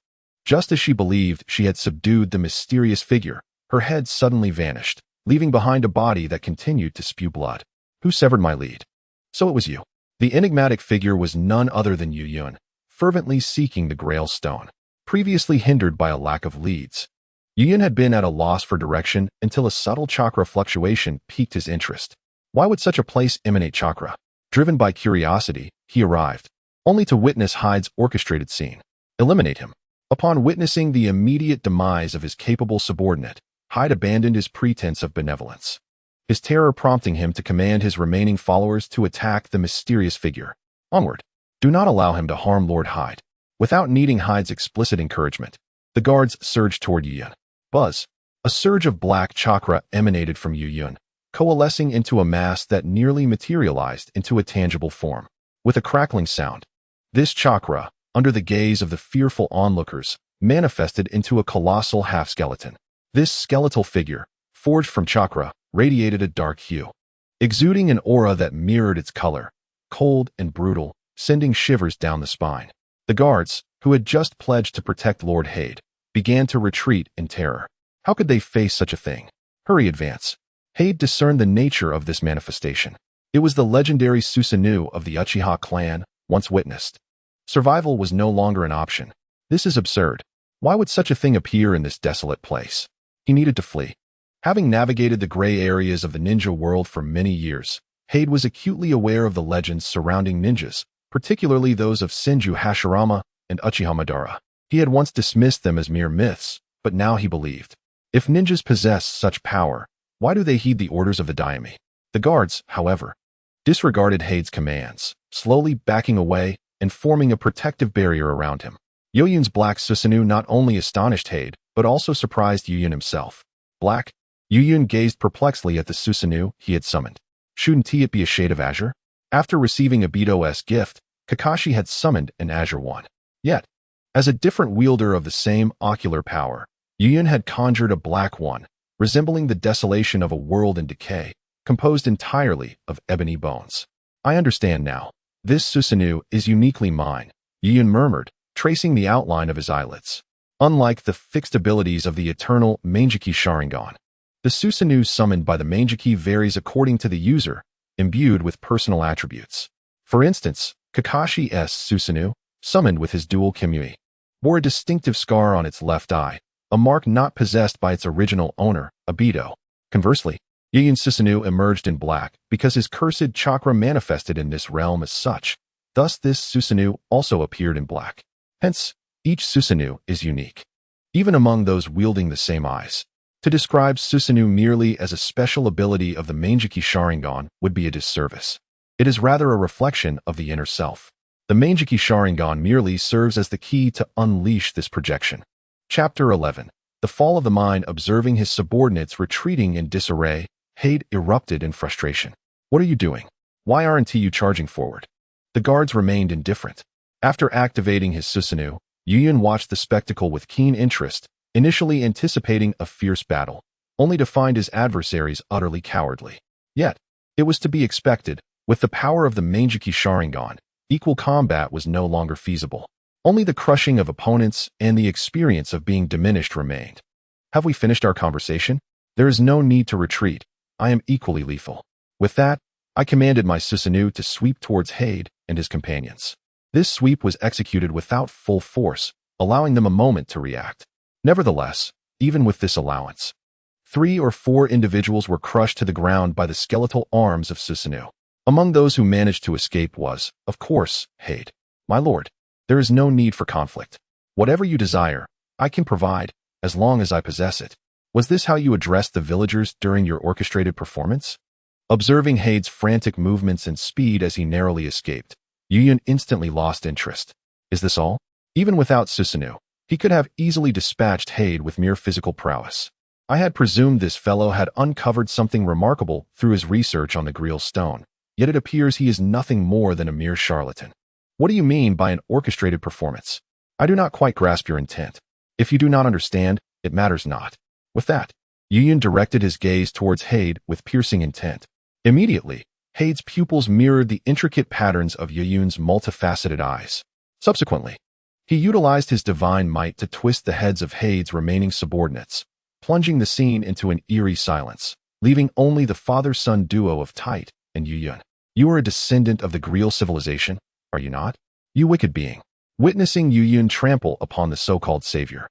Just as she believed she had subdued the mysterious figure, her head suddenly vanished, leaving behind a body that continued to spew blood. Who severed my lead? So it was you. The enigmatic figure was none other than Yu Yun, fervently seeking the Grail Stone. Previously hindered by a lack of leads, Yu Yun had been at a loss for direction until a subtle chakra fluctuation piqued his interest. Why would such a place emanate chakra? Driven by curiosity, he arrived, only to witness Hyde's orchestrated scene. Eliminate him. Upon witnessing the immediate demise of his capable subordinate, Hyde abandoned his pretense of benevolence, his terror prompting him to command his remaining followers to attack the mysterious figure. Onward. Do not allow him to harm Lord Hyde. Without needing Hyde's explicit encouragement, the guards surged toward Yu Yun. Buzz. A surge of black chakra emanated from Yu Yun, coalescing into a mass that nearly materialized into a tangible form. With a crackling sound, this chakra, under the gaze of the fearful onlookers, manifested into a colossal half-skeleton. This skeletal figure, forged from chakra, radiated a dark hue, exuding an aura that mirrored its color, cold and brutal, sending shivers down the spine. The guards, who had just pledged to protect Lord Hyde, began to retreat in terror. How could they face such a thing? Hurry, advance. Hyde discerned the nature of this manifestation. It was the legendary Susanoo of the Uchiha clan, once witnessed. Survival was no longer an option. This is absurd. Why would such a thing appear in this desolate place? He needed to flee. Having navigated the gray areas of the ninja world for many years, Hyde was acutely aware of the legends surrounding ninjas, particularly those of Senju Hashirama and Uchiha Madara. He had once dismissed them as mere myths, but now he believed If ninjas possess such power, why do they heed the orders of the daimyo? The guards, however, disregarded Hyde's commands, slowly backing away and forming a protective barrier around him. Yoyun's black Susanoo not only astonished Hyde, but also surprised Yoyun himself. Black? Yoyun gazed perplexedly at the Susanoo he had summoned. Shouldn't it be a shade of azure? After receiving Obito's gift, Kakashi had summoned an azure one. Yet, as a different wielder of the same ocular power, Yoyun had conjured a black one, resembling the desolation of a world in decay, composed entirely of ebony bones. I understand now. This Susanoo is uniquely mine, Yoyun murmured, tracing the outline of his eyelids. Unlike the fixed abilities of the eternal Manjiki Sharingan, the Susanoo summoned by the Manjiki varies according to the user, imbued with personal attributes. For instance, Kakashi's Susanoo, summoned with his dual Kimui, bore a distinctive scar on its left eye, a mark not possessed by its original owner, Obito. Conversely, Yoyun's Susanoo emerged in black because his cursed chakra manifested in this realm as such. Thus this Susanoo also appeared in black. Hence, each Susanoo is unique, even among those wielding the same eyes. To describe Susanoo merely as a special ability of the Manjiki Sharingan would be a disservice. It is rather a reflection of the inner self. The Manjiki Sharingan merely serves as the key to unleash this projection. Chapter 11. The Fall of the Mind. Observing his subordinates retreating in disarray, Hyde erupted in frustration. What are you doing? Why aren't you charging forward? The guards remained indifferent. After activating his Susanoo, Yoyun watched the spectacle with keen interest, initially anticipating a fierce battle, only to find his adversaries utterly cowardly. Yet, it was to be expected. With the power of the Manjiki Sharingan, equal combat was no longer feasible. Only the crushing of opponents and the experience of being diminished remained. Have we finished our conversation? There is no need to retreat. I am equally lethal. With that, I commanded my Susanoo to sweep towards Hyde and his companions. This sweep was executed without full force, allowing them a moment to react. Nevertheless, even with this allowance, 3 or 4 individuals were crushed to the ground by the skeletal arms of Susanoo. Among those who managed to escape was, of course, Hyde. My lord, there is no need for conflict. Whatever you desire, I can provide, as long as I possess it. Was this how you addressed the villagers during your orchestrated performance? Observing Hyde's frantic movements and speed as he narrowly escaped, Yoyun instantly lost interest. Is this all? Even without Susanoo, he could have easily dispatched Hyde with mere physical prowess. I had presumed this fellow had uncovered something remarkable through his research on the Grail Stone, yet it appears he is nothing more than a mere charlatan. What do you mean by an orchestrated performance? I do not quite grasp your intent. If you do not understand, it matters not. With that, Yoyun directed his gaze towards Hyde with piercing intent. Immediately, Hyde's pupils mirrored the intricate patterns of Yoyun's multifaceted eyes. Subsequently, he utilized his divine might to twist the heads of Hyde's remaining subordinates, plunging the scene into an eerie silence, leaving only the father-son duo of Hyde and Yoyun. You are a descendant of the Grail civilization, are you not? You wicked being. Witnessing Yoyun trample upon the so-called savior,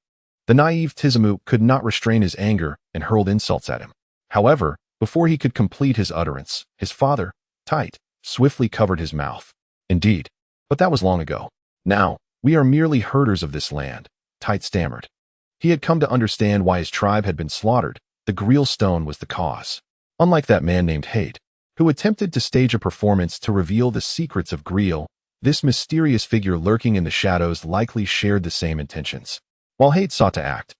the naive Susanoo could not restrain his anger and hurled insults at him. However, before he could complete his utterance, his father, Hyde, swiftly covered his mouth. Indeed, but that was long ago. Now, we are merely herders of this land, Hyde stammered. He had come to understand why his tribe had been slaughtered. The Grail Stone was the cause. Unlike that man named Hyde, who attempted to stage a performance to reveal the secrets of Grail, this mysterious figure lurking in the shadows likely shared the same intentions. While Hyde sought to act,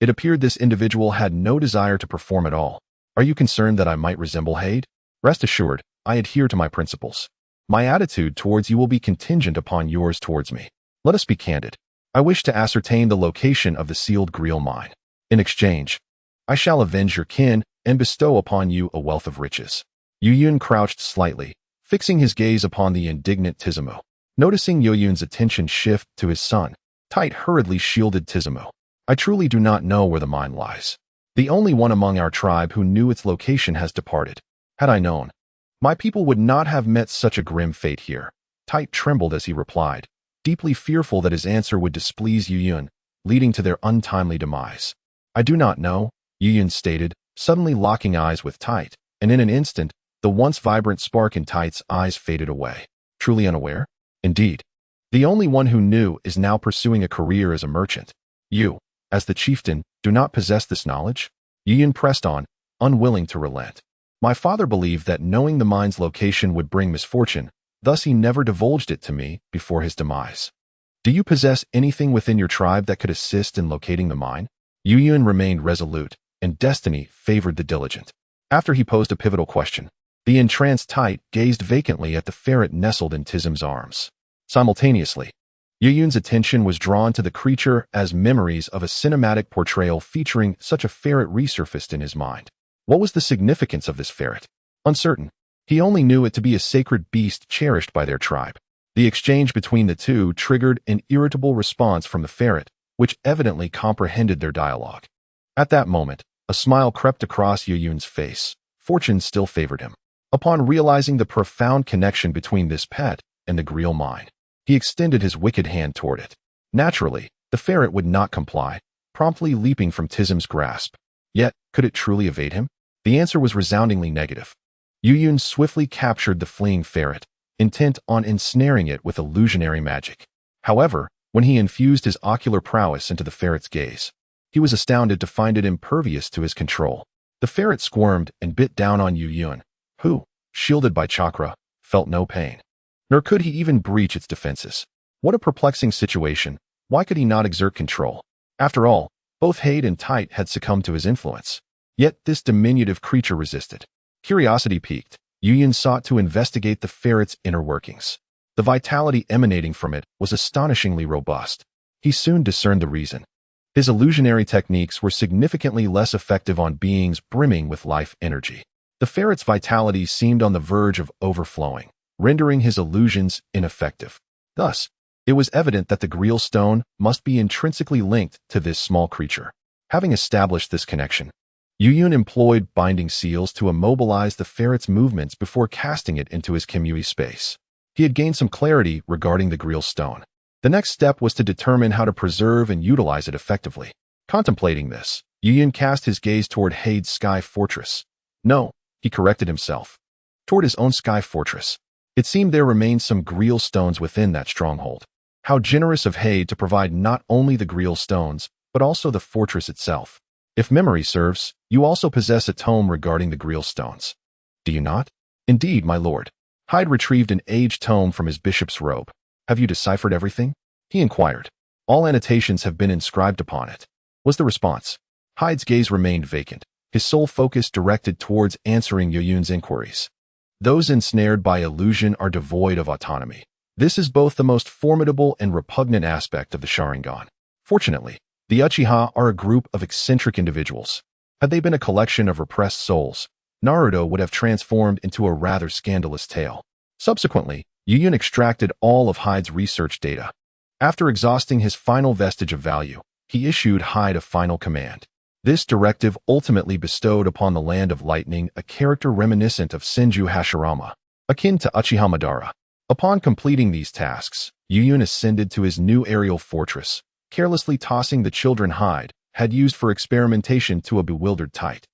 it appeared this individual had no desire to perform at all. Are you concerned that I might resemble Hyde? Rest assured, I adhere to my principles. My attitude towards you will be contingent upon yours towards me. Let us be candid. I wish to ascertain the location of the sealed Grail mine. In exchange, I shall avenge your kin and bestow upon you a wealth of riches. Yoyun crouched slightly, fixing his gaze upon the indignant Susanoo. Noticing Yoyun's attention shift to his son, Hyde hurriedly shielded Susanoo. I truly do not know where the mine lies. The only one among our tribe who knew its location has departed. Had I known, my people would not have met such a grim fate here. Hyde trembled as he replied, deeply fearful that his answer would displease Yoyun, leading to their untimely demise. I do not know, Yoyun stated, suddenly locking eyes with Hyde, and in an instant, the once vibrant spark in Hyde's eyes faded away. Truly unaware? Indeed. The only one who knew is now pursuing a career as a merchant. You. As the chieftain, do not possess this knowledge? Yuyun pressed on, unwilling to relent. My father believed that knowing the mine's location would bring misfortune, thus he never divulged it to me before his demise. Do you possess anything within your tribe that could assist in locating the mine? Yuyun remained resolute, and destiny favored the diligent. After he posed a pivotal question, the entranced Hyde gazed vacantly at the ferret nestled in Tizim's arms. Simultaneously, Yuyun's attention was drawn to the creature as memories of a cinematic portrayal featuring such a ferret resurfaced in his mind. What was the significance of this ferret? Uncertain. He only knew it to be a sacred beast cherished by their tribe. The exchange between the two triggered an irritable response from the ferret, which evidently comprehended their dialogue. At that moment, a smile crept across Yuyun's face. Fortune still favored him. Upon realizing the profound connection between this pet and the Grail mine, he extended his wicked hand toward it. Naturally, the ferret would not comply, promptly leaping from Tizim's grasp. Yet, could it truly evade him? The answer was resoundingly negative. Yuyun swiftly captured the fleeing ferret, intent on ensnaring it with illusionary magic. However, when he infused his ocular prowess into the ferret's gaze, he was astounded to find it impervious to his control. The ferret squirmed and bit down on Yuyun, who, shielded by chakra, felt no pain. Nor could he even breach its defenses. What a perplexing situation. Why could he not exert control? After all, both Hyde and Hyde had succumbed to his influence. Yet this diminutive creature resisted. Curiosity piqued, Yuyun sought to investigate the ferret's inner workings. The vitality emanating from it was astonishingly robust. He soon discerned the reason. His illusionary techniques were significantly less effective on beings brimming with life energy. The ferret's vitality seemed on the verge of overflowing, rendering his illusions ineffective. Thus, it was evident that the Grail Stone must be intrinsically linked to this small creature. Having established this connection, Yuyun employed binding seals to immobilize the ferret's movements before casting it into his Kimui space. He had gained some clarity regarding the Grail Stone. The next step was to determine how to preserve and utilize it effectively. Contemplating this, Yuyun cast his gaze toward Hyde's sky fortress. No, he corrected himself. Toward his own sky fortress. It seemed there remained some Grail Stones within that stronghold. How generous of Hyde to provide not only the Grail Stones, but also the fortress itself. If memory serves, you also possess a tome regarding the Grail Stones. Do you not? Indeed, my lord. Hyde retrieved an aged tome from his bishop's robe. Have you deciphered everything? He inquired. All annotations have been inscribed upon it, was the response. Hyde's gaze remained vacant, his sole focus directed towards answering Yuyun's inquiries. Those ensnared by illusion are devoid of autonomy. This is both the most formidable and repugnant aspect of the Sharingan. Fortunately, the Uchiha are a group of eccentric individuals. Had they been a collection of repressed souls, Naruto would have transformed into a rather scandalous tale. Subsequently, Yuyun extracted all of Hyde's research data. After exhausting his final vestige of value, he issued Hyde a final command. This directive ultimately bestowed upon the Land of Lightning a character reminiscent of Senju Hashirama, akin to Uchiha Madara. Upon completing these tasks, Yuyun ascended to his new aerial fortress, carelessly tossing the children Hyde had used for experimentation to a bewildered Hyde.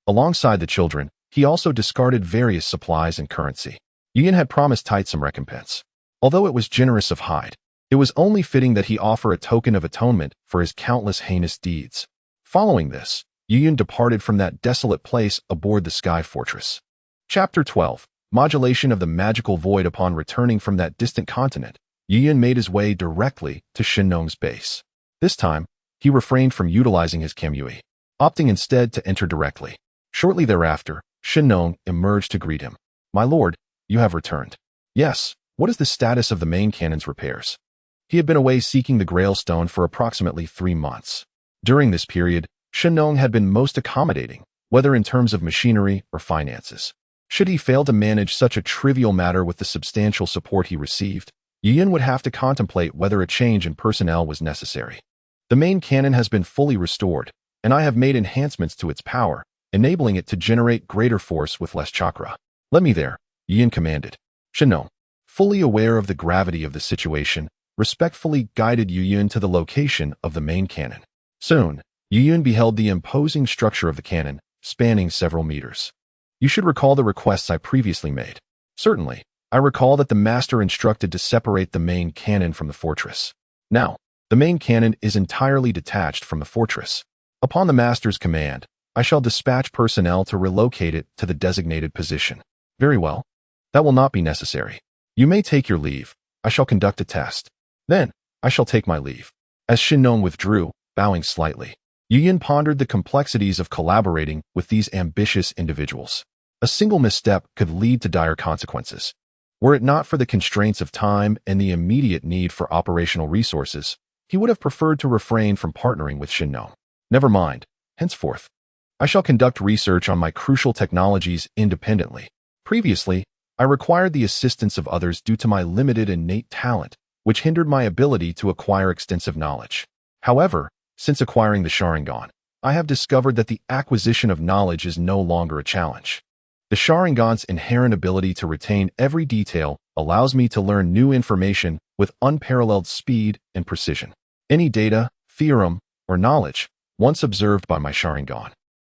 Alongside the children, he also discarded various supplies and currency. Yuyun had promised Hyde some recompense. Although it was generous of Hyde, it was only fitting that he offer a token of atonement for his countless heinous deeds. Following this, Yuyun departed from that desolate place aboard the Sky Fortress. Chapter 12. Modulation of the Magical Void. Upon returning from that distant continent, Yuyun made his way directly to Shinno's base. This time, he refrained from utilizing his Kimui, opting instead to enter directly. Shortly thereafter, Shinno emerged to greet him. My lord, you have returned. Yes, what is the status of the main cannon's repairs? He had been away seeking the Grail Stone for approximately 3 months. During this period, Shinno had been most accommodating, whether in terms of machinery or finances. Should he fail to manage such a trivial matter with the substantial support he received, Yuyun would have to contemplate whether a change in personnel was necessary. The main cannon has been fully restored, and I have made enhancements to its power, enabling it to generate greater force with less chakra. Let me there, Yuyun commanded. Shinno, fully aware of the gravity of the situation, respectfully guided Yuyun to the location of the main cannon. Soon, Yuyun beheld the imposing structure of the cannon, spanning several meters. You should recall the requests I previously made. Certainly, I recall that the master instructed to separate the main cannon from the fortress. Now, The main cannon is entirely detached from the fortress. Upon the master's command, I shall dispatch personnel to relocate it to the designated position. Very well. That will not be necessary. You may take your leave. I shall conduct a test. Then, I shall take my leave. As Shinno withdrew, bowing slightly, Yuyun pondered the complexities of collaborating with these ambitious individuals. A single misstep could lead to dire consequences. Were it not for the constraints of time and the immediate need for operational resources, he would have preferred to refrain from partnering with Shinno. Never mind. Henceforth, I shall conduct research on my crucial technologies independently. Previously, I required the assistance of others due to my limited innate talent, which hindered my ability to acquire extensive knowledge. However, since acquiring the Sharingan, I have discovered that the acquisition of knowledge is no longer a challenge. The Sharingan's inherent ability to retain every detail allows me to learn new information with unparalleled speed and precision. Any data, theorem, or knowledge, once observed by my Sharingan,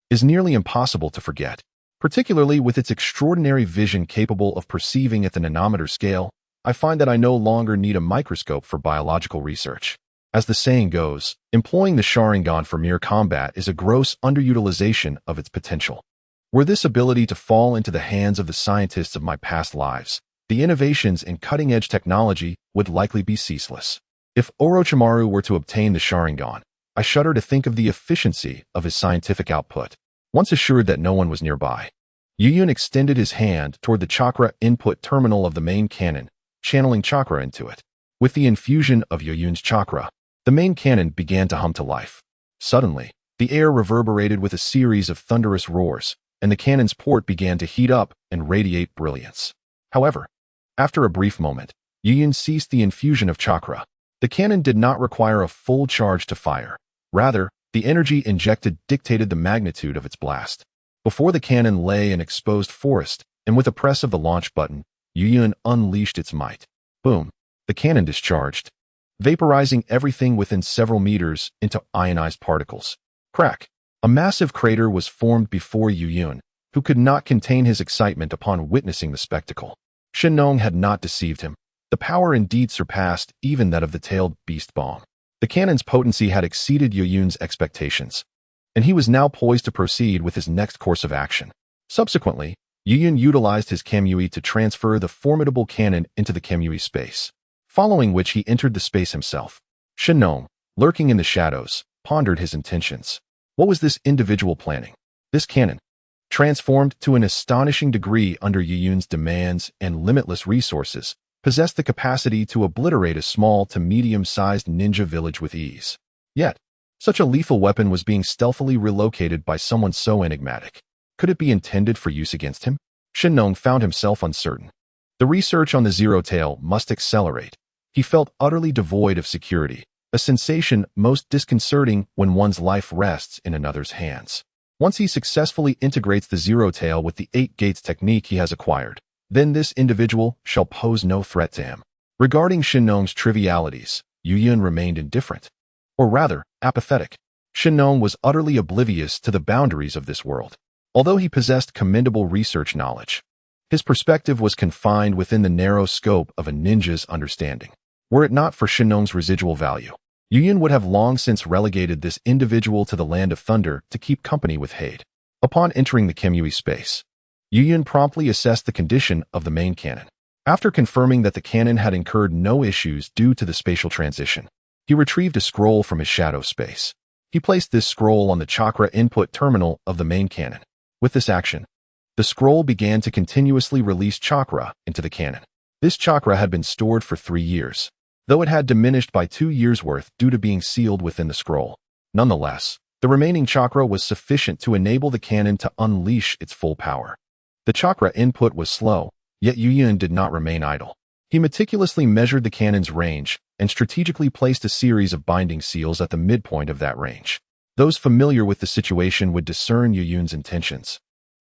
is nearly impossible to forget. Particularly with its extraordinary vision capable of perceiving at the nanometer scale, I find that I no longer need a microscope for biological research. As the saying goes, employing the Sharingan for mere combat is a gross underutilization of its potential. Were this ability to fall into the hands of the scientists of my past lives, the innovations in cutting-edge technology would likely be ceaseless. If Orochimaru were to obtain the Sharingan, I shudder to think of the efficiency of his scientific output. Once assured that no one was nearby, Yuyun extended his hand toward the chakra input terminal of the main cannon, channeling chakra into it. With the infusion of Yuyun's chakra, the main cannon began to hum to life. Suddenly, the air reverberated with a series of thunderous roars, and the cannon's port began to heat up and radiate brilliance. However, after a brief moment, Yuyun ceased the infusion of chakra. The cannon did not require a full charge to fire. Rather, the energy injected dictated the magnitude of its blast. Before the cannon lay an exposed forest, and with a press of the launch button, Yuyun unleashed its might. Boom! The cannon discharged, vaporizing everything within several meters into ionized particles. Crack! A massive crater was formed before Yuyun, who could not contain his excitement upon witnessing the spectacle. Shinno had not deceived him. The power indeed surpassed even that of the tailed beast bomb. The cannon's potency had exceeded Yuyun's expectations, and he was now poised to proceed with his next course of action. Subsequently, Yuyun utilized his Kamui to transfer the formidable cannon into the Kamui space, following which he entered the space himself. Shinno, lurking in the shadows, pondered his intentions. What was this individual planning? This cannon, transformed to an astonishing degree under Yuyun's demands and limitless resources, possessed the capacity to obliterate a small to medium-sized ninja village with ease. Yet, such a lethal weapon was being stealthily relocated by someone so enigmatic. Could it be intended for use against him? Shinno found himself uncertain. The research on the Zero Tail must accelerate. He felt utterly devoid of security, a sensation most disconcerting when one's life rests in another's hands. Once he successfully integrates the Zero Tail with the 8 Gates technique he has acquired, then this individual shall pose no threat to him. Regarding Shinno's trivialities, Yuyun remained indifferent, or rather, apathetic. Shinno was utterly oblivious to the boundaries of this world. Although he possessed commendable research knowledge, his perspective was confined within the narrow scope of a ninja's understanding. Were it not for Shinno's residual value, Yuyun would have long since relegated this individual to the Land of Thunder to keep company with Hyde. Upon entering the Kamui space, Yuyun promptly assessed the condition of the main cannon. After confirming that the cannon had incurred no issues due to the spatial transition, he retrieved a scroll from his shadow space. He placed this scroll on the chakra input terminal of the main cannon. With this action, the scroll began to continuously release chakra into the cannon. This chakra had been stored for 3 years, though it had diminished by 2 years' worth due to being sealed within the scroll. Nonetheless, the remaining chakra was sufficient to enable the cannon to unleash its full power. The chakra input was slow, yet Yuyun did not remain idle. He meticulously measured the cannon's range and strategically placed a series of binding seals at the midpoint of that range. Those familiar with the situation would discern Yuyun's intentions.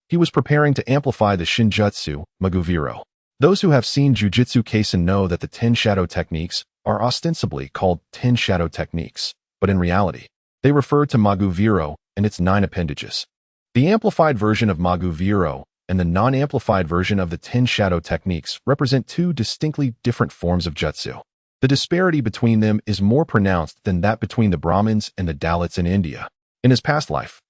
He was preparing to amplify the Shinjutsu, Maguviro. Those who have seen Jujutsu Kaisen know that the 10 shadow techniques are ostensibly called 10 shadow techniques, but in reality, they refer to Maguviro and its 9 appendages. The amplified version of Maguviro and the non-amplified version of the 10 shadow techniques represent 2 distinctly different forms of jutsu. The disparity between them is more pronounced than that between the Brahmins and the Dalits in India. In his past life,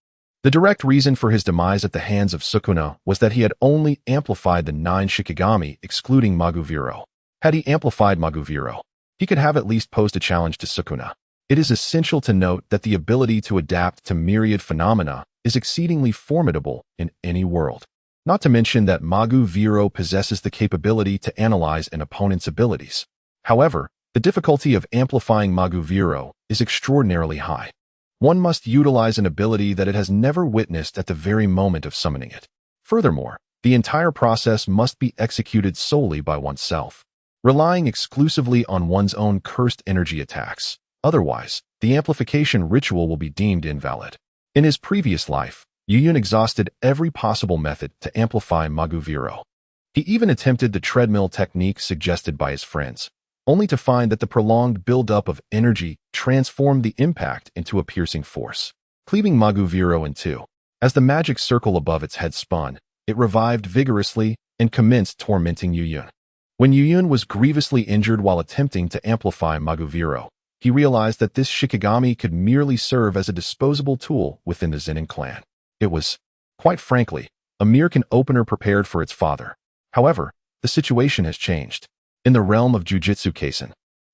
the direct reason for his demise at the hands of Susanoo was that he had only amplified the 9 Shikigami, excluding Maguviro. Had he amplified Maguviro, he could have at least posed a challenge to Susanoo. It is essential to note that the ability to adapt to myriad phenomena is exceedingly formidable in any world. Not to mention that Maguviro possesses the capability to analyze an opponent's abilities. However, the difficulty of amplifying Maguviro is extraordinarily high. One must utilize an ability that it has never witnessed at the very moment of summoning it. Furthermore, the entire process must be executed solely by oneself, relying exclusively on one's own cursed energy attacks. Otherwise, the amplification ritual will be deemed invalid. In his previous life, Yuyun exhausted every possible method to amplify Maguviro. He even attempted the treadmill technique suggested by his friends, only to find that the prolonged buildup of energy transformed the impact into a piercing force, cleaving Maguviro in two. As the magic circle above its head spun, it revived vigorously and commenced tormenting Yuyun. When Yuyun was grievously injured while attempting to amplify Maguviro, he realized that this Shikigami could merely serve as a disposable tool within the Zenin clan. It was, quite frankly, a mere can opener prepared for its father. However, the situation has changed. In the realm of Jujutsu Kaisen,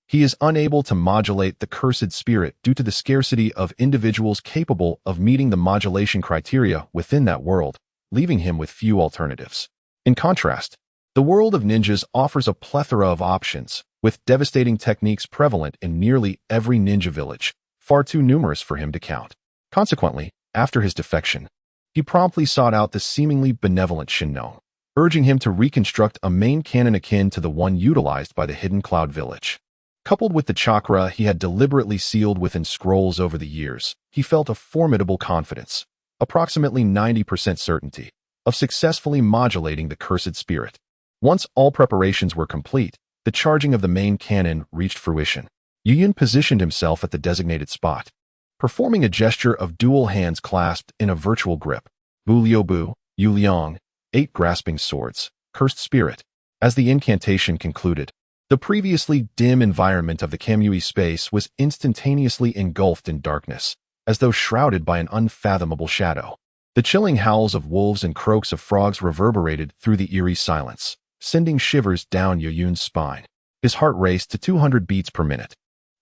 he is unable to modulate the cursed spirit due to the scarcity of individuals capable of meeting the modulation criteria within that world, leaving him with few alternatives. In contrast, the world of ninjas offers a plethora of options, with devastating techniques prevalent in nearly every ninja village, far too numerous for him to count. Consequently, after his defection, he promptly sought out the seemingly benevolent Shinno, urging him to reconstruct a main cannon akin to the one utilized by the Hidden Cloud Village. Coupled with the chakra he had deliberately sealed within scrolls over the years, he felt a formidable confidence, approximately 90% certainty, of successfully modulating the cursed spirit. Once all preparations were complete, the charging of the main cannon reached fruition. Yuyun positioned himself at the designated spot, performing a gesture of dual hands clasped in a virtual grip. Bu Liubu, Yu Liang, 8 grasping swords, cursed spirit. As the incantation concluded, the previously dim environment of the Kamui space was instantaneously engulfed in darkness, as though shrouded by an unfathomable shadow. The chilling howls of wolves and croaks of frogs reverberated through the eerie silence, sending shivers down Yuyun's spine. His heart raced to 200 beats per minute.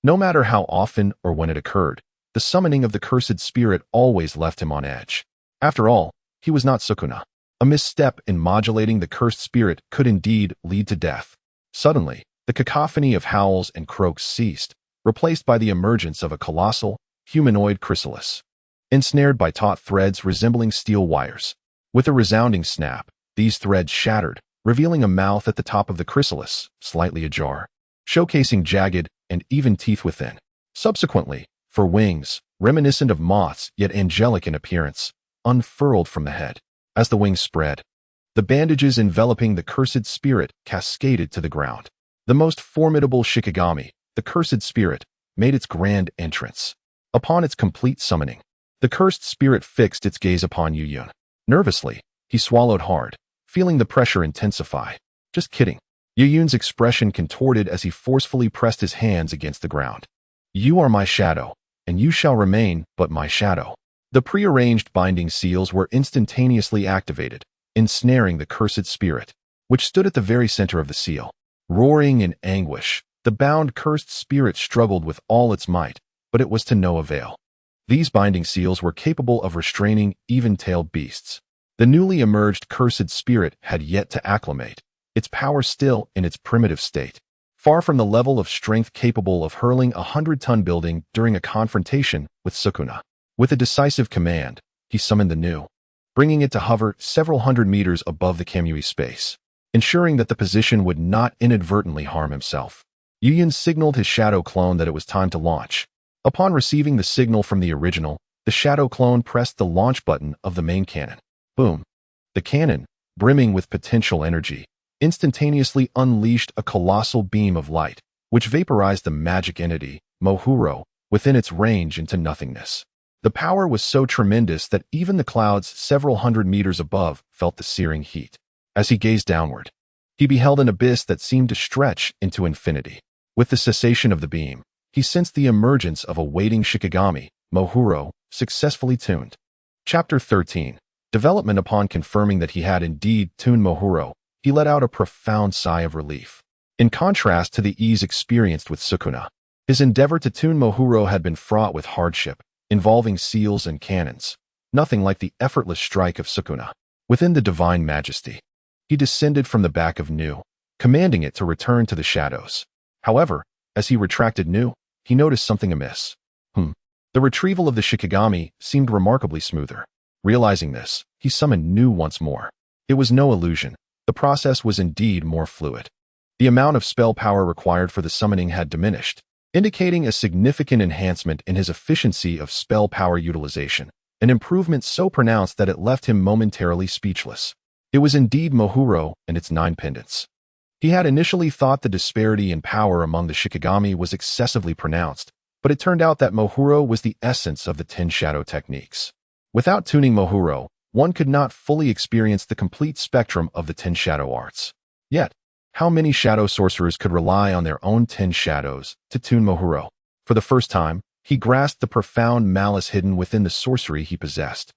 No matter how often or when it occurred, the summoning of the cursed spirit always left him on edge. After all, he was not Susanoo. A misstep in modulating the cursed spirit could indeed lead to death. Suddenly, the cacophony of howls and croaks ceased, replaced by the emergence of a colossal, humanoid chrysalis, ensnared by taut threads resembling steel wires. With a resounding snap, these threads shattered, revealing a mouth at the top of the chrysalis, slightly ajar, showcasing jagged and even teeth within. Subsequently, for wings, reminiscent of moths yet angelic in appearance, unfurled from the head. As the wings spread, the bandages enveloping the cursed spirit cascaded to the ground. The most formidable Shikigami, the cursed spirit, made its grand entrance. Upon its complete summoning, the cursed spirit fixed its gaze upon Yuyun. Nervously, he swallowed hard, feeling the pressure intensify. Just kidding. Yuyun's expression contorted as he forcefully pressed his hands against the ground. You are my shadow, and you shall remain but my shadow. The prearranged binding seals were instantaneously activated, ensnaring the cursed spirit, which stood at the very center of the seal. Roaring in anguish, the bound cursed spirit struggled with all its might, but it was to no avail. These binding seals were capable of restraining even-tailed beasts. The newly emerged cursed spirit had yet to acclimate, its power still in its primitive state, far from the level of strength capable of hurling a 100-ton building during a confrontation with Susanoo. With a decisive command, he summoned the new, bringing it to hover several hundred meters above the Kamui space, ensuring that the position would not inadvertently harm himself. Yuyun signaled his shadow clone that it was time to launch. Upon receiving the signal from the original, the shadow clone pressed the launch button of the main cannon. Boom! The cannon, brimming with potential energy, instantaneously unleashed a colossal beam of light, which vaporized the magic entity, Mohuro, within its range into nothingness. The power was so tremendous that even the clouds several hundred meters above felt the searing heat. As he gazed downward, he beheld an abyss that seemed to stretch into infinity. With the cessation of the beam, he sensed the emergence of a waiting Shikigami, Mohuro, successfully tuned. Chapter 13. Development. Upon confirming that he had indeed tuned Mohuro, he let out a profound sigh of relief. In contrast to the ease experienced with Sukuna, his endeavor to tune Mohuro had been fraught with hardship, involving seals and cannons. Nothing like the effortless strike of Sukuna. Within the divine majesty, he descended from the back of Nu, commanding it to return to the shadows. However, as he retracted Nu, he noticed something amiss. The retrieval of the Shikigami seemed remarkably smoother. Realizing this, he summoned Nu once more. It was no illusion. The process was indeed more fluid. The amount of spell power required for the summoning had diminished, indicating a significant enhancement in his efficiency of spell power utilization, an improvement so pronounced that it left him momentarily speechless. It was indeed Mohuro and its 9 pendants. He had initially thought the disparity in power among the Shikigami was excessively pronounced, but it turned out that Mohuro was the essence of the 10 shadow techniques. Without tuning Mohuro, one could not fully experience the complete spectrum of the 10 shadow arts. Yet, how many shadow sorcerers could rely on their own 10 shadows to tune Mohuro? For the first time, he grasped the profound malice hidden within the sorcery he possessed.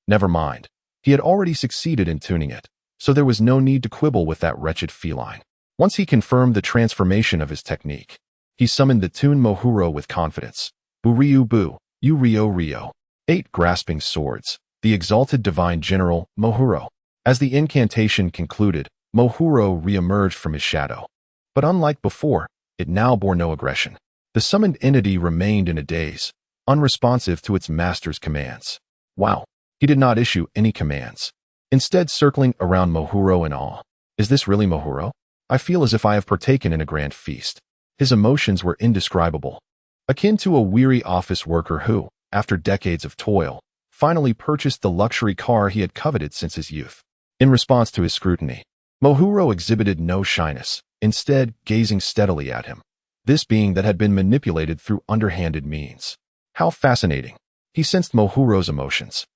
Never mind, he had already succeeded in tuning it, so there was no need to quibble with that wretched feline. Once he confirmed the transformation of his technique, he summoned the tuned Mohuro with confidence. Bu-ryu Bu, Yu-ryo-ryo. 8 grasping swords, the exalted divine general, Mohuro. As the incantation concluded, Mohuro re-emerged from his shadow. But unlike before, it now bore no aggression. The summoned entity remained in a daze, unresponsive to its master's commands. Wow, he did not issue any commands, instead circling around Mohuro in awe. Is this really Mohuro? I feel as if I have partaken in a grand feast. His emotions were indescribable, akin to a weary office worker who, after decades of toil, finally purchased the luxury car he had coveted since his youth. In response to his scrutiny, Mohuro exhibited no shyness, instead gazing steadily at him, this being that had been manipulated through underhanded means. How fascinating. He sensed Mohuro's emotions.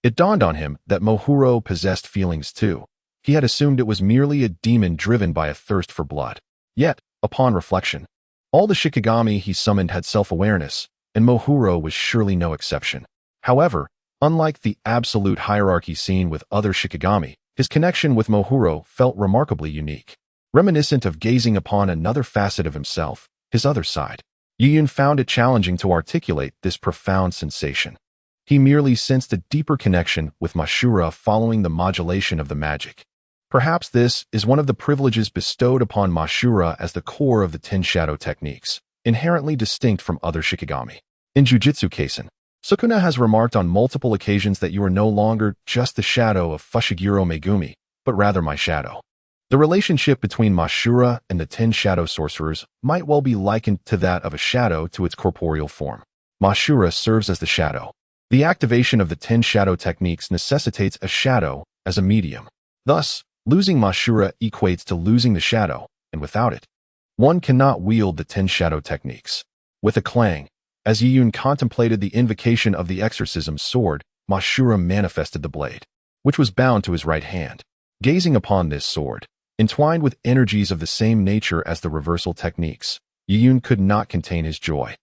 It dawned on him that Mohuro possessed feelings too. He had assumed it was merely a demon driven by a thirst for blood. Yet, upon reflection, all the Shikigami he summoned had self-awareness, and Mohuro was surely no exception. However, unlike the absolute hierarchy seen with other Shikigami, his connection with Mohuro felt remarkably unique. Reminiscent of gazing upon another facet of himself, his other side. Yuyun found it challenging to articulate this profound sensation. He merely sensed a deeper connection with Mashura following the modulation of the magic. Perhaps this is one of the privileges bestowed upon Mashura as the core of the 10 shadow techniques, inherently distinct from other Shikigami. In Jujutsu Kaisen, Sukuna has remarked on multiple occasions that you are no longer just the shadow of Fushiguro Megumi, but rather my shadow. The relationship between Mashura and the 10 shadow sorcerers might well be likened to that of a shadow to its corporeal form. Mashura serves as the shadow. The activation of the 10 shadow techniques necessitates a shadow as a medium. Thus, losing Mashura equates to losing the shadow, and without it, one cannot wield the 10 shadow techniques. With a clang, as Yuyun contemplated the invocation of the exorcism sword, Mashura manifested the blade, which was bound to his right hand. Gazing upon this sword, entwined with energies of the same nature as the reversal techniques, Yuyun could not contain his joy.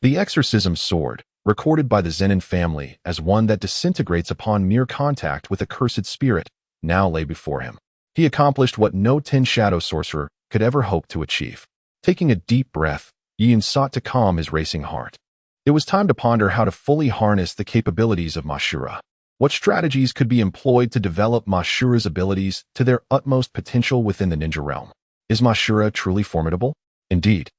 The exorcism sword, recorded by the Zenin family as one that disintegrates upon mere contact with a cursed spirit, now lay before him. He accomplished what no 10 shadow sorcerer could ever hope to achieve. Taking a deep breath, Yuyun sought to calm his racing heart. It was time to ponder how to fully harness the capabilities of Mashura. What strategies could be employed to develop Mashura's abilities to their utmost potential within the ninja realm? Is Mashura truly formidable? Indeed,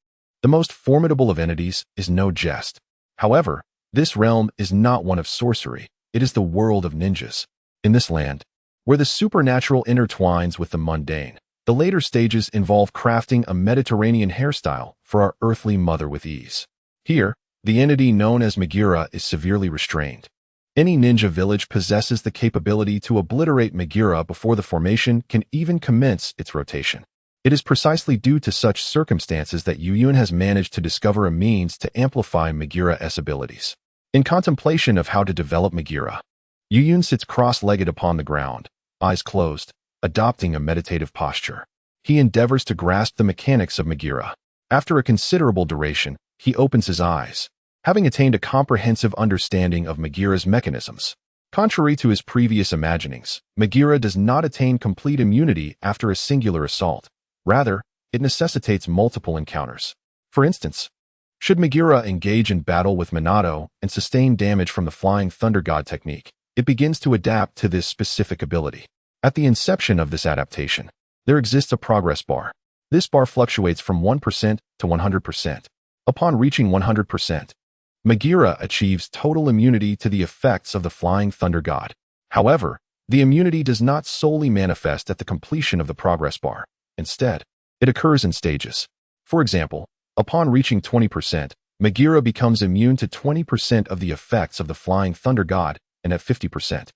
the most formidable of entities is no jest. However, this realm is not one of sorcery, it is the world of ninjas. In this land, where the supernatural intertwines with the mundane, the later stages involve crafting a Mediterranean hairstyle for our earthly mother with ease. Here, the entity known as Megura is severely restrained. Any ninja village possesses the capability to obliterate Megura before the formation can even commence its rotation. It is precisely due to such circumstances that Yuyun has managed to discover a means to amplify Megura's abilities. In contemplation of how to develop Megura, Yuyun sits cross-legged upon the ground, eyes closed, adopting a meditative posture. He endeavors to grasp the mechanics of Megura. After a considerable duration, he opens his eyes, having attained a comprehensive understanding of Megira's mechanisms. Contrary to his previous imaginings, Megira does not attain complete immunity after a singular assault. Rather, it necessitates multiple encounters. For instance, should Megira engage in battle with Minato and sustain damage from the Flying Thunder God technique, it begins to adapt to this specific ability. At the inception of this adaptation, there exists a progress bar. This bar fluctuates from 1% to 100%. Upon reaching 100%, Megira achieves total immunity to the effects of the Flying Thunder God. However, the immunity does not solely manifest at the completion of the progress bar. Instead, it occurs in stages. For example, upon reaching 20%, Megira becomes immune to 20% of the effects of the Flying Thunder God, and at 50%,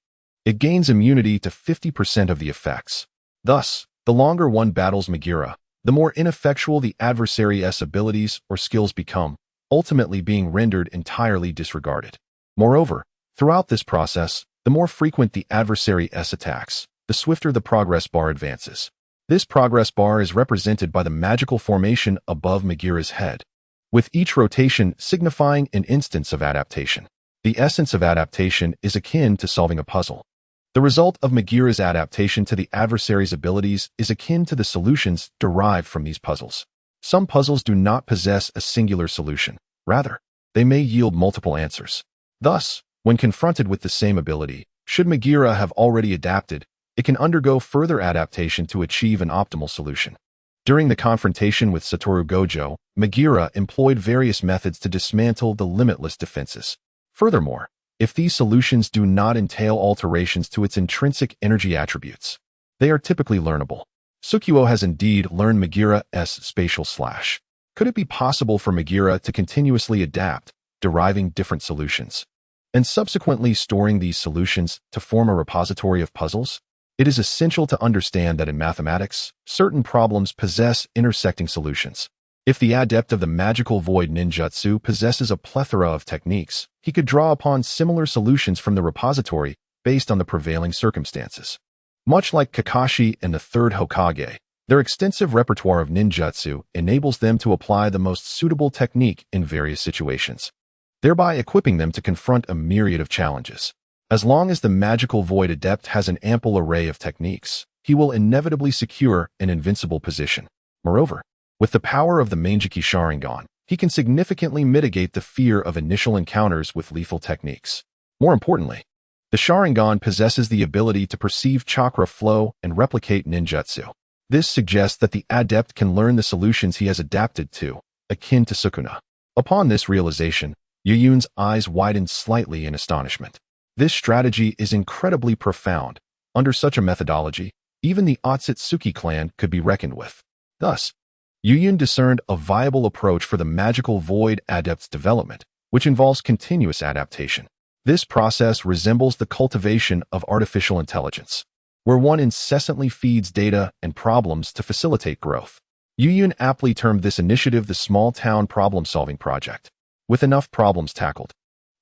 it gains immunity to 50% of the effects. Thus, the longer one battles Megira, the more ineffectual the adversary's abilities or skills become, ultimately being rendered entirely disregarded. Moreover, throughout this process, the more frequent the adversary's attacks, the swifter the progress bar advances. This progress bar is represented by the magical formation above Megira's head, with each rotation signifying an instance of adaptation. The essence of adaptation is akin to solving a puzzle. The result of Megira's adaptation to the adversary's abilities is akin to the solutions derived from these puzzles. Some puzzles do not possess a singular solution. Rather, they may yield multiple answers. Thus, when confronted with the same ability, should Megira have already adapted, it can undergo further adaptation to achieve an optimal solution. During the confrontation with Satoru Gojo, Megira employed various methods to dismantle the limitless defenses. Furthermore, if these solutions do not entail alterations to its intrinsic energy attributes, they are typically learnable. Sukiyo has indeed learned Megira's spatial slash. Could it be possible for Megira to continuously adapt, deriving different solutions, and subsequently storing these solutions to form a repository of puzzles? It is essential to understand that in mathematics, certain problems possess intersecting solutions. If the adept of the magical void ninjutsu possesses a plethora of techniques, he could draw upon similar solutions from the repository based on the prevailing circumstances. Much like Kakashi and the third Hokage, their extensive repertoire of ninjutsu enables them to apply the most suitable technique in various situations, thereby equipping them to confront a myriad of challenges. As long as the magical void adept has an ample array of techniques, he will inevitably secure an invincible position. Moreover, with the power of the Manjiki Sharingan, he can significantly mitigate the fear of initial encounters with lethal techniques. More importantly, the Sharingan possesses the ability to perceive chakra flow and replicate ninjutsu. This suggests that the adept can learn the solutions he has adapted to, akin to Sukuna. Upon this realization, Yuyun's eyes widened slightly in astonishment. This strategy is incredibly profound. Under such a methodology, even the Otsutsuki clan could be reckoned with. Thus, Yuyun discerned a viable approach for the magical void adept's development, which involves continuous adaptation. This process resembles the cultivation of artificial intelligence, where one incessantly feeds data and problems to facilitate growth. Yuyun aptly termed this initiative the small-town problem-solving project. With enough problems tackled,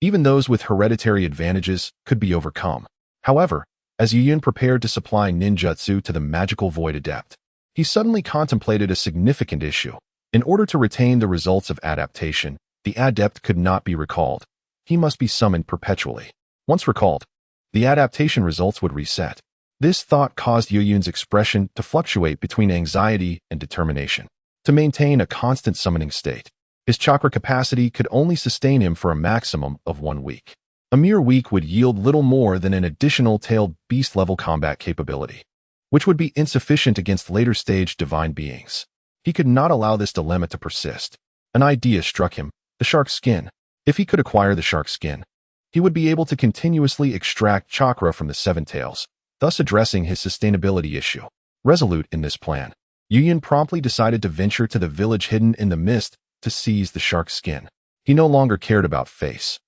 even those with hereditary advantages could be overcome. However, as Yuyun prepared to supply ninjutsu to the magical void adept, he suddenly contemplated a significant issue. In order to retain the results of adaptation, the adept could not be recalled. He must be summoned perpetually. Once recalled, the adaptation results would reset. This thought caused Yuyun's expression to fluctuate between anxiety and determination. To maintain a constant summoning state, his chakra capacity could only sustain him for a maximum of 1 week. A mere week would yield little more than an additional tailed beast-level combat capability, which would be insufficient against later-stage divine beings. He could not allow this dilemma to persist. An idea struck him: the shark skin. If he could acquire the shark skin, he would be able to continuously extract chakra from the seven tails, thus addressing his sustainability issue. Resolute in this plan, Yuyun promptly decided to venture to the village hidden in the mist to seize the shark skin. He no longer cared about face.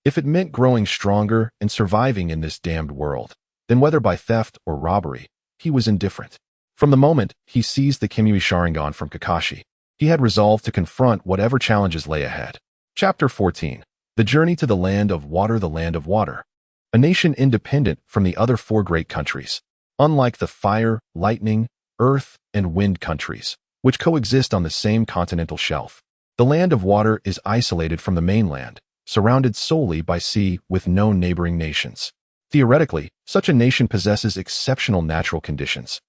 If it meant growing stronger and surviving in this damned world, then whether by theft or robbery, he was indifferent. From the moment he seized the Kimui Sharingan from Kakashi, he had resolved to confront whatever challenges lay ahead. Chapter 14. The Journey to the Land of Water. The Land of Water, a nation independent from the other 4 great countries. Unlike the fire, lightning, earth, and wind countries, which coexist on the same continental shelf. The land of water is isolated from the mainland, surrounded solely by sea with no neighboring nations. Theoretically, such a nation possesses exceptional natural conditions.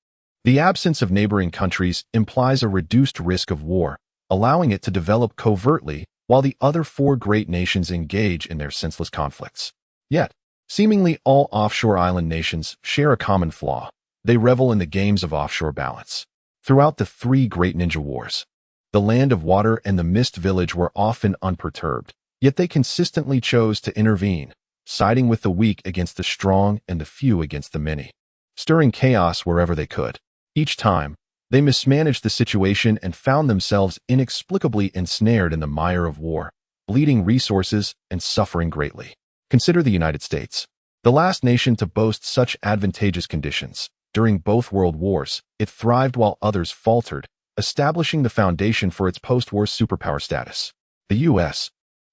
The absence of neighboring countries implies a reduced risk of war, allowing it to develop covertly while the other four great nations engage in their senseless conflicts. Yet, seemingly all offshore island nations share a common flaw. They revel in the games of offshore balance. Throughout the three great ninja wars, the land of water and the mist village were often unperturbed, yet they consistently chose to intervene, siding with the weak against the strong and the few against the many, stirring chaos wherever they could. Each time, they mismanaged the situation and found themselves inexplicably ensnared in the mire of war, bleeding resources and suffering greatly. Consider the United States, the last nation to boast such advantageous conditions. During both world wars, it thrived while others faltered, establishing the foundation for its post-war superpower status. The U.S.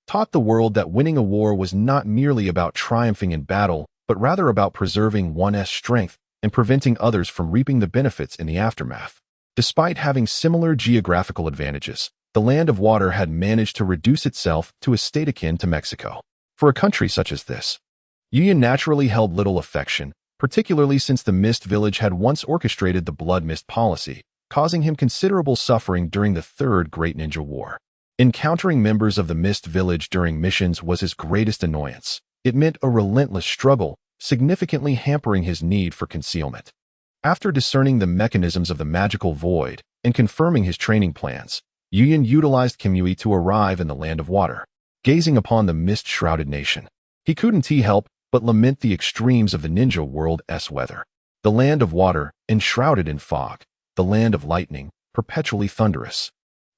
taught the world that winning a war was not merely about triumphing in battle, but rather about preserving one's strength and preventing others from reaping the benefits in the aftermath. Despite having similar geographical advantages, the land of water had managed to reduce itself to a state akin to Mexico. For a country such as this, Yuyan naturally held little affection, particularly since the Mist Village had once orchestrated the Blood Mist policy, causing him considerable suffering during the Third Great Ninja War. Encountering members of the Mist Village during missions was his greatest annoyance. It meant a relentless struggle, significantly hampering his need for concealment. After discerning the mechanisms of the magical void and confirming his training plans, Yuyan utilized Kimui to arrive in the land of water. Gazing upon the mist-shrouded nation, he couldn't help but lament the extremes of the ninja world's weather. The land of water, enshrouded in fog. The land of lightning, perpetually thunderous.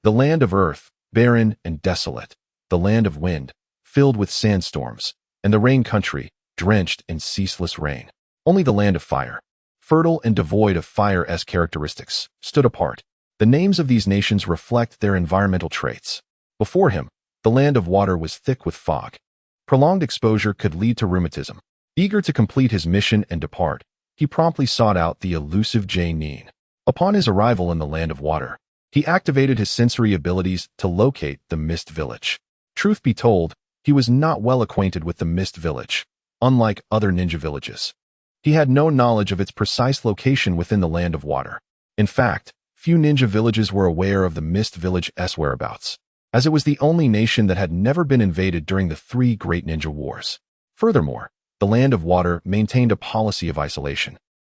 The land of earth, barren and desolate. The land of wind, filled with sandstorms. And the rain country, drenched in ceaseless rain. Only the land of fire, fertile and devoid of fire's characteristics, stood apart. The names of these nations reflect their environmental traits. Before him, the land of water was thick with fog. Prolonged exposure could lead to rheumatism. Eager to complete his mission and depart, he promptly sought out the elusive Jainin. Upon his arrival in the land of water, he activated his sensory abilities to locate the Mist Village. Truth be told, he was not well acquainted with the Mist Village. Unlike other ninja villages, he had no knowledge of its precise location within the land of water. In fact, few ninja villages were aware of the Mist Village's whereabouts, as it was the only nation that had never been invaded during the three great ninja wars. Furthermore, the land of water maintained a policy of isolation,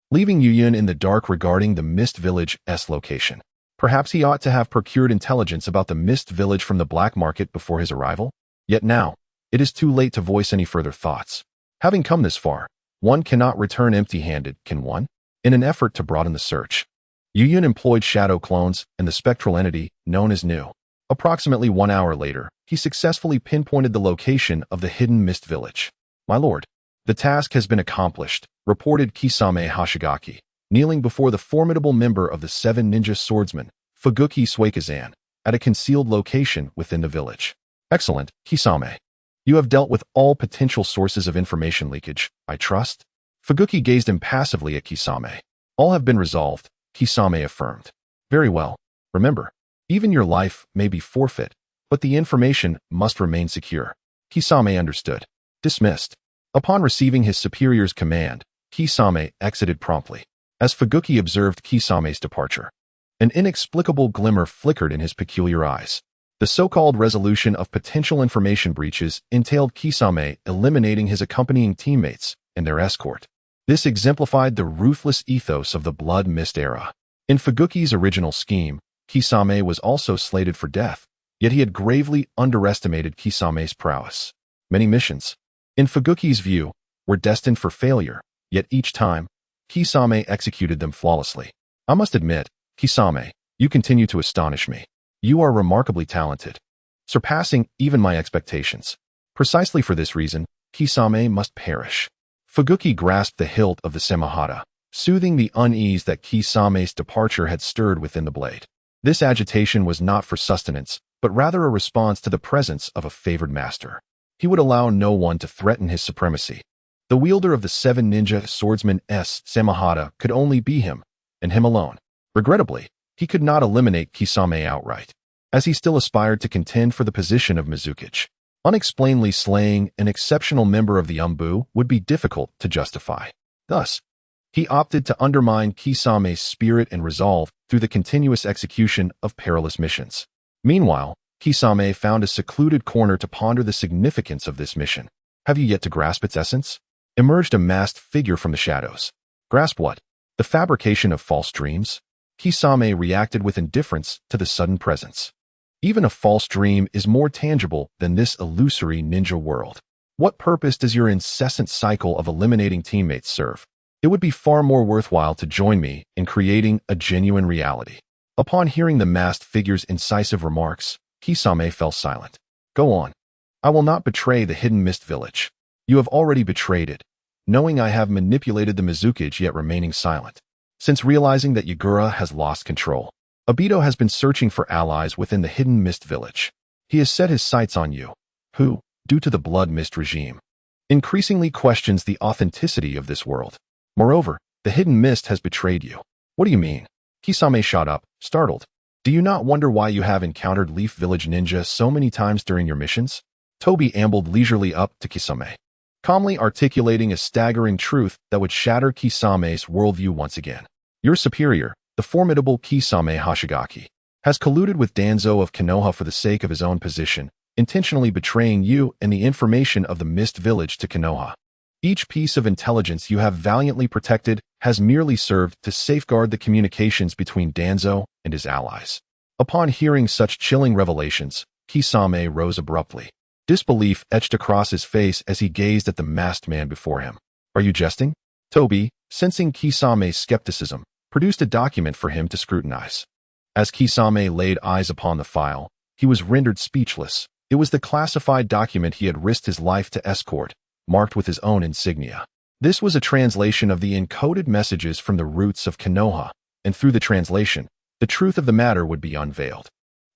leaving Yuyan in the dark regarding the Mist Village's location. Perhaps he ought to have procured intelligence about the Mist Village from the black market before his arrival? Yet now, it is too late to voice any further thoughts. Having come this far, one cannot return empty-handed, can one? In an effort to broaden the search, Yuyan employed shadow clones and the spectral entity known as Nu. Approximately 1 hour later, he successfully pinpointed the location of the hidden Mist Village. My lord, the task has been accomplished, reported Kisame Hoshigaki, kneeling before the formidable member of the 7 ninja swordsmen, Fuguki Suikazan, at a concealed location within the village. Excellent, Kisame. You have dealt with all potential sources of information leakage, I trust? Fuguki gazed impassively at Kisame. All have been resolved, Kisame affirmed. Very well. Remember, even your life may be forfeit, but the information must remain secure. Kisame understood. Dismissed. Upon receiving his superior's command, Kisame exited promptly. As Fuguki observed Kisame's departure, an inexplicable glimmer flickered in his peculiar eyes. The so-called resolution of potential information breaches entailed Kisame eliminating his accompanying teammates and their escort. This exemplified the ruthless ethos of the Blood Mist era. In Fuguki's original scheme, Kisame was also slated for death, yet he had gravely underestimated Kisame's prowess. Many missions, in Fuguki's view, were destined for failure, yet each time, Kisame executed them flawlessly. I must admit, Kisame, you continue to astonish me. You are remarkably talented, surpassing even my expectations. Precisely for this reason, Kisame must perish. Fuguki grasped the hilt of the Semihata, soothing the unease that Kisame's departure had stirred within the blade. This agitation was not for sustenance, but rather a response to the presence of a favored master. He would allow no one to threaten his supremacy. The wielder of the 7 ninja swordsman's Semihata could only be him, and him alone. Regrettably, he could not eliminate Kisame outright, as he still aspired to contend for the position of Mizukage. Unexplainedly slaying an exceptional member of the Umbu would be difficult to justify. Thus, he opted to undermine Kisame's spirit and resolve through the continuous execution of perilous missions. Meanwhile, Kisame found a secluded corner to ponder the significance of this mission. Have you yet to grasp its essence? Emerged a masked figure from the shadows. Grasp what? The fabrication of false dreams? Kisame reacted with indifference to the sudden presence. Even a false dream is more tangible than this illusory ninja world. What purpose does your incessant cycle of eliminating teammates serve? It would be far more worthwhile to join me in creating a genuine reality. Upon hearing the masked figure's incisive remarks, Kisame fell silent. Go on. I will not betray the hidden mist village. You have already betrayed it, knowing I have manipulated the Mizukage yet remaining silent. Since realizing that Yagura has lost control, Obito has been searching for allies within the hidden mist village. He has set his sights on you, who, due to the blood mist regime, increasingly questions the authenticity of this world. Moreover, the hidden mist has betrayed you. What do you mean? Kisame shot up, startled. Do you not wonder why you have encountered Leaf Village Ninja so many times during your missions? Tobi ambled leisurely up to Kisame, calmly articulating a staggering truth that would shatter Kisame's worldview once again. Your superior, the formidable Kisame Hoshigaki, has colluded with Danzo of Konoha for the sake of his own position, intentionally betraying you and the information of the Mist Village to Konoha. Each piece of intelligence you have valiantly protected has merely served to safeguard the communications between Danzo and his allies. Upon hearing such chilling revelations, Kisame rose abruptly. Disbelief etched across his face as he gazed at the masked man before him. Are you jesting? Tobi, sensing Kisame's skepticism, produced a document for him to scrutinize. As Kisame laid eyes upon the file, he was rendered speechless. It was the classified document he had risked his life to escort, marked with his own insignia. This was a translation of the encoded messages from the roots of Konoha, and through the translation, the truth of the matter would be unveiled.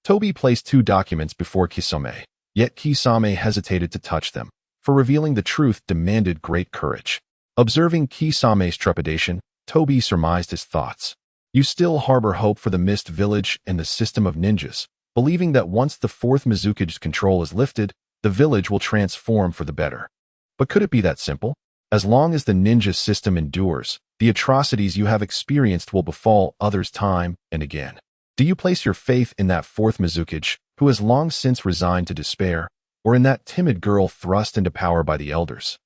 Tobi placed two documents before Kisame, yet Kisame hesitated to touch them, for revealing the truth demanded great courage. Observing Kisame's trepidation, Tobi surmised his thoughts. You still harbor hope for the Mist Village and the system of ninjas, believing that once the fourth Mizukage's control is lifted, the village will transform for the better. But could it be that simple? As long as the ninja system endures, the atrocities you have experienced will befall others time and again. Do you place your faith in that fourth Mizukage, who has long since resigned to despair, or in that timid girl thrust into power by the elders?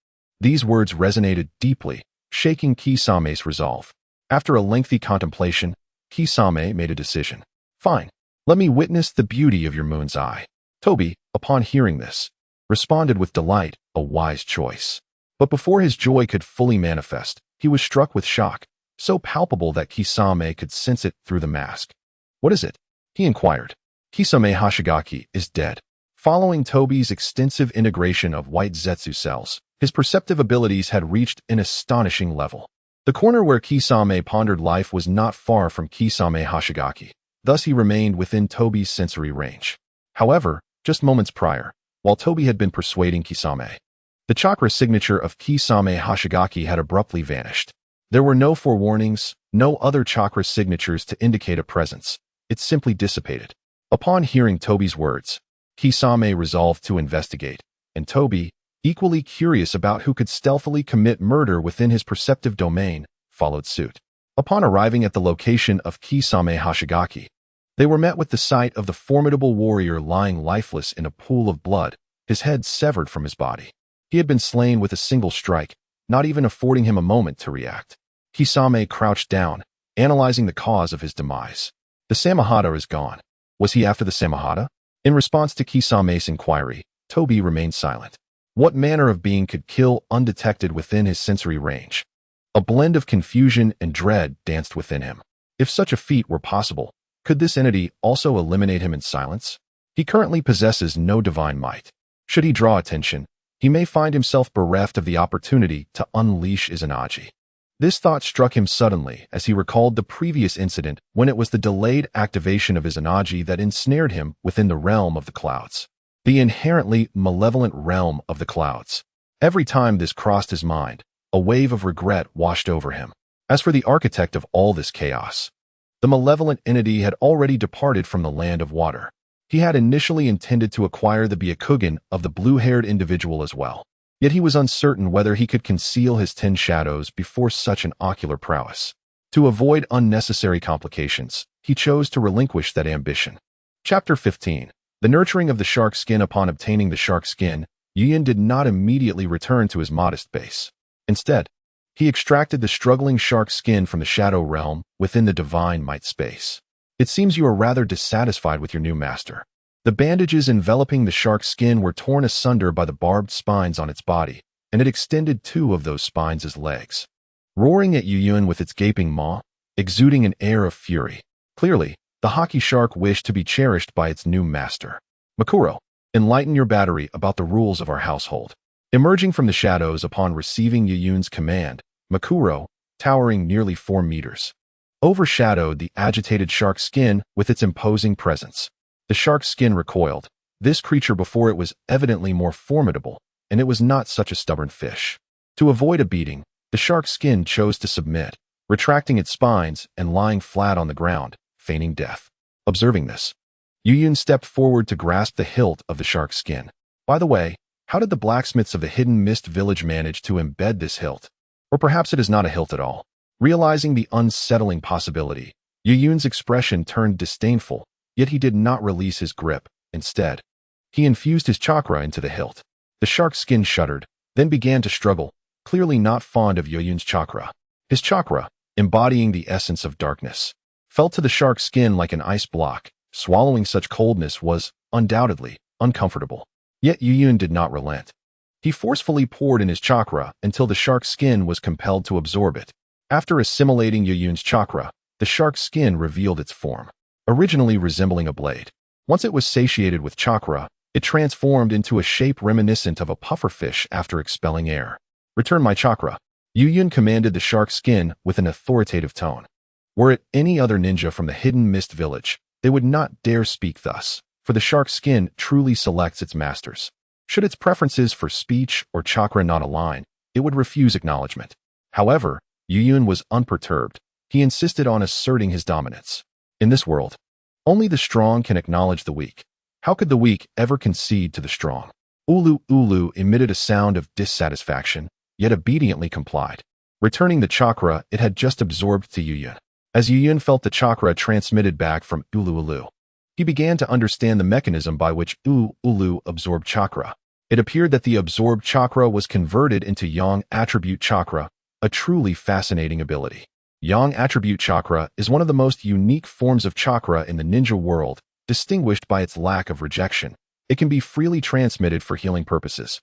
These words resonated deeply, shaking Kisame's resolve. After a lengthy contemplation, Kisame made a decision. Fine, let me witness the beauty of your moon's eye. Tobi, upon hearing this, responded with delight, a wise choice. But before his joy could fully manifest, he was struck with shock, so palpable that Kisame could sense it through the mask. What is it? He inquired. Kisame Hoshigaki is dead. Following Tobi's extensive integration of white Zetsu cells, his perceptive abilities had reached an astonishing level. The corner where Kisame pondered life was not far from Kisame Hoshigaki, thus he remained within Tobi's sensory range. However, just moments prior, while Tobi had been persuading Kisame, the chakra signature of Kisame Hoshigaki had abruptly vanished. There were no forewarnings, no other chakra signatures to indicate a presence. It simply dissipated. Upon hearing Tobi's words, Kisame resolved to investigate, and Tobi, equally curious about who could stealthily commit murder within his perceptive domain, followed suit. Upon arriving at the location of Kisame Hoshigaki, they were met with the sight of the formidable warrior lying lifeless in a pool of blood, his head severed from his body. He had been slain with a single strike, not even affording him a moment to react. Kisame crouched down, analyzing the cause of his demise. The Samahata is gone. Was he after the Samahata? In response to Kisame's inquiry, Tobi remained silent. What manner of being could kill undetected within his sensory range? A blend of confusion and dread danced within him. If such a feat were possible, could this entity also eliminate him in silence? He currently possesses no divine might. Should he draw attention, he may find himself bereft of the opportunity to unleash Izanagi. This thought struck him suddenly as he recalled the previous incident when it was the delayed activation of Izanagi that ensnared him within the realm of the clouds. The inherently malevolent realm of the clouds. Every time this crossed his mind, a wave of regret washed over him. As for the architect of all this chaos, The malevolent entity had already departed from the land of water. He had initially intended to acquire the Byakugan of the blue-haired individual as well. Yet he was uncertain whether he could conceal his 10 shadows before such an ocular prowess. To avoid unnecessary complications, he chose to relinquish that ambition. Chapter 15. The nurturing of the shark skin. Upon obtaining the shark skin, Yuyin did not immediately return to his modest base. Instead, he extracted the struggling shark skin from the shadow realm within the divine might space. It seems you are rather dissatisfied with your new master. The bandages enveloping the shark skin were torn asunder by the barbed spines on its body, and it extended 2 of those spines as legs. Roaring at Yuyin with its gaping maw, exuding an air of fury. Clearly, the hockey shark wished to be cherished by its new master. Makuro, enlighten your battery about the rules of our household. Emerging from the shadows upon receiving Yuyin's command, Makuro, towering nearly 4 meters, overshadowed the agitated shark skin with its imposing presence. The shark skin recoiled. This creature before it was evidently more formidable, and it was not such a stubborn fish. To avoid a beating, the shark skin chose to submit, retracting its spines and lying flat on the ground, feigning death. Observing this, Yuyin stepped forward to grasp the hilt of the shark skin. By the way, how did the blacksmiths of the Hidden Mist village manage to embed this hilt? Or perhaps it is not a hilt at all. Realizing the unsettling possibility, Yuyin's expression turned disdainful, yet he did not release his grip. Instead, he infused his chakra into the hilt. The shark skin shuddered, then began to struggle, clearly not fond of Yuyin's chakra. His chakra, embodying the essence of darkness, fell to the shark skin like an ice block. Swallowing such coldness was, undoubtedly, uncomfortable. Yet Yuyin did not relent. He forcefully poured in his chakra until the shark skin was compelled to absorb it. After assimilating Yuyin's chakra, the shark skin revealed its form, originally resembling a blade. Once it was satiated with chakra, it transformed into a shape reminiscent of a pufferfish after expelling air. Return my chakra, Yuyin commanded the shark skin with an authoritative tone. Were it any other ninja from the Hidden Mist village, they would not dare speak thus, for the shark skin truly selects its masters. Should its preferences for speech or chakra not align, it would refuse acknowledgement. However, Yuyin was unperturbed. He insisted on asserting his dominance. In this world, only the strong can acknowledge the weak. How could the weak ever concede to the strong? Ulu emitted a sound of dissatisfaction, yet obediently complied, returning the chakra it had just absorbed to Yuyin. As Yuyin felt the chakra transmitted back from Ulu, he began to understand the mechanism by which Ulu absorbed chakra. It appeared that the absorbed chakra was converted into Yang attribute chakra, a truly fascinating ability. Yang attribute chakra is one of the most unique forms of chakra in the ninja world, distinguished by its lack of rejection. It can be freely transmitted for healing purposes.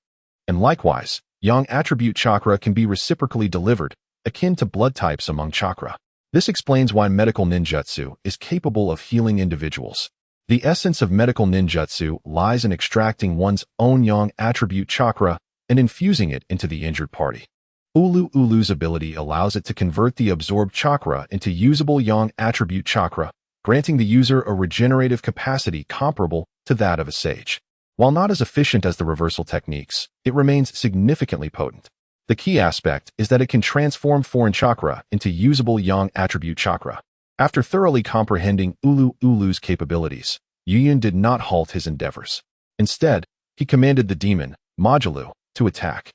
And likewise, Yang attribute chakra can be reciprocally delivered, akin to blood types among chakra. This explains why medical ninjutsu is capable of healing individuals. The essence of medical ninjutsu lies in extracting one's own Yang attribute chakra and infusing it into the injured party. Ulu's ability allows it to convert the absorbed chakra into usable Yang attribute chakra, granting the user a regenerative capacity comparable to that of a sage. While not as efficient as the reversal techniques, it remains significantly potent. The key aspect is that it can transform foreign chakra into usable Yang attribute chakra. After thoroughly comprehending Ulu's capabilities, Yuyin did not halt his endeavors. Instead, he commanded the demon, Majulu, to attack.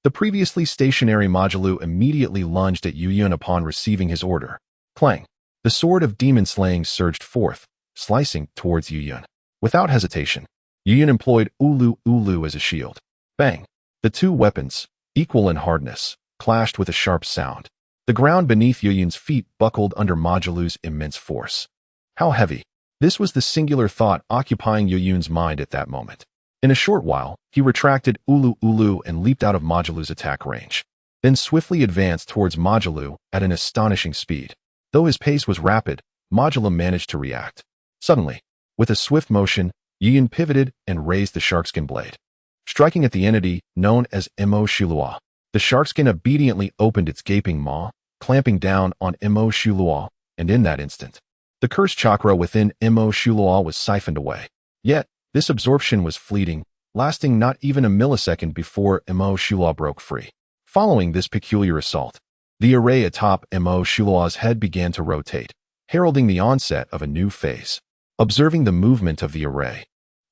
The previously stationary Majulu immediately lunged at Yuyin upon receiving his order. Clang! The sword of demon slaying surged forth, slicing towards Yuyin. Without hesitation, Yuyin employed Ulu as a shield. Bang! The 2 weapons, equal in hardness, clashed with a sharp sound. The ground beneath Yuyin's feet buckled under Majulu's immense force. How heavy! This was the singular thought occupying Yuyin's mind at that moment. In a short while, he retracted Ulu and leaped out of Majulu's attack range, then swiftly advanced towards Majulu at an astonishing speed. Though his pace was rapid, Majulu managed to react. Suddenly, with a swift motion, Yuyin pivoted and raised the sharkskin blade. Striking at the entity known as Imo Shilua, the sharkskin obediently opened its gaping maw, clamping down on Imo Shilua, and in that instant, the cursed chakra within Imo Shilua was siphoned away. Yet, this absorption was fleeting, lasting not even a millisecond before Imo Shilua broke free. Following this peculiar assault, the array atop Imo Shilua's head began to rotate, heralding the onset of a new phase. Observing the movement of the array,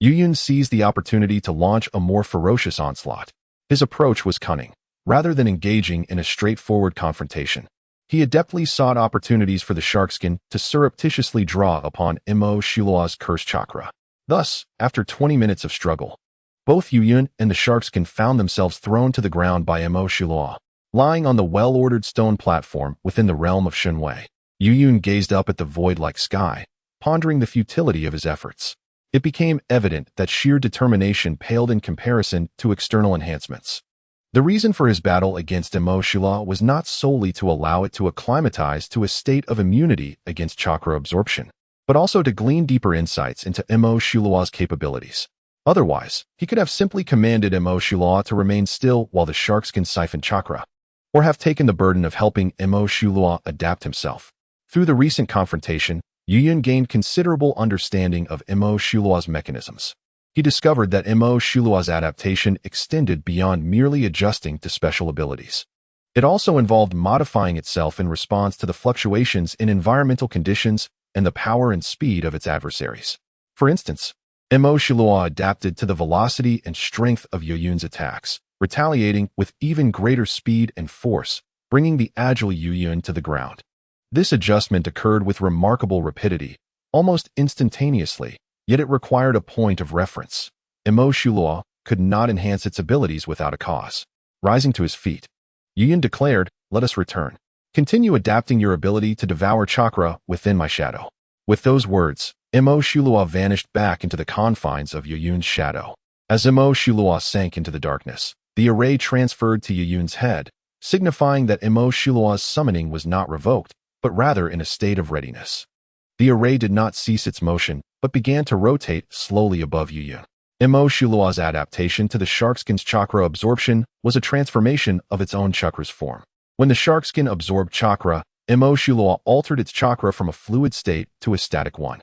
Yuyun seized the opportunity to launch a more ferocious onslaught. His approach was cunning. Rather than engaging in a straightforward confrontation, he adeptly sought opportunities for the sharkskin to surreptitiously draw upon Imo Shilua's curse chakra. Thus, after 20 minutes of struggle, both Yuyun and the sharkskin found themselves thrown to the ground by Imo Shilua. Lying on the well-ordered stone platform within the realm of Shinwei, Yuyun gazed up at the void-like sky, pondering the futility of his efforts. It became evident that sheer determination paled in comparison to external enhancements. The reason for his battle against Imo Shilua was not solely to allow it to acclimatize to a state of immunity against chakra absorption, but also to glean deeper insights into Imo Shilua's capabilities. Otherwise, he could have simply commanded Imo Shilua to remain still while the sharkskin siphoned chakra, or have taken the burden of helping Imo Shilua adapt himself. Through the recent confrontation, Yuyun gained considerable understanding of Imo Shilua's mechanisms. He discovered that Imo Shilua's adaptation extended beyond merely adjusting to special abilities. It also involved modifying itself in response to the fluctuations in environmental conditions and the power and speed of its adversaries. For instance, Imo Shilua adapted to the velocity and strength of Yuyun's attacks, retaliating with even greater speed and force, bringing the agile Yuyun to the ground. This adjustment occurred with remarkable rapidity, almost instantaneously, yet it required a point of reference. Imo Shilua could not enhance its abilities without a cause. Rising to his feet, Yuyun declared, "Let us return. Continue adapting your ability to devour chakra within my shadow." With those words, Imo Shilua vanished back into the confines of Yuyun's shadow. As Imo Shilua sank into the darkness, the array transferred to Yuyun's head, signifying that Imo Shilua's summoning was not revoked, but rather in a state of readiness. The array did not cease its motion, but began to rotate slowly above Yuyun. Imo Shilua's adaptation to the sharkskin's chakra absorption was a transformation of its own chakra's form. When the sharkskin absorbed chakra, Imo Shilua altered its chakra from a fluid state to a static one.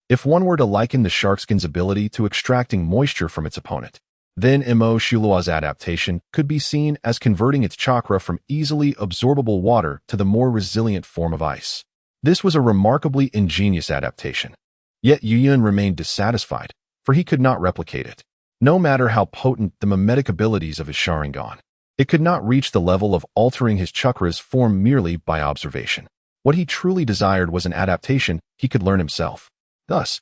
If one were to liken the sharkskin's ability to extracting moisture from its opponent, then Imo Shilua's adaptation could be seen as converting its chakra from easily absorbable water to the more resilient form of ice. This was a remarkably ingenious adaptation. Yet Yuyun remained dissatisfied, for he could not replicate it. No matter how potent the mimetic abilities of his Sharingan, it could not reach the level of altering his chakra's form merely by observation. What he truly desired was an adaptation he could learn himself. Thus,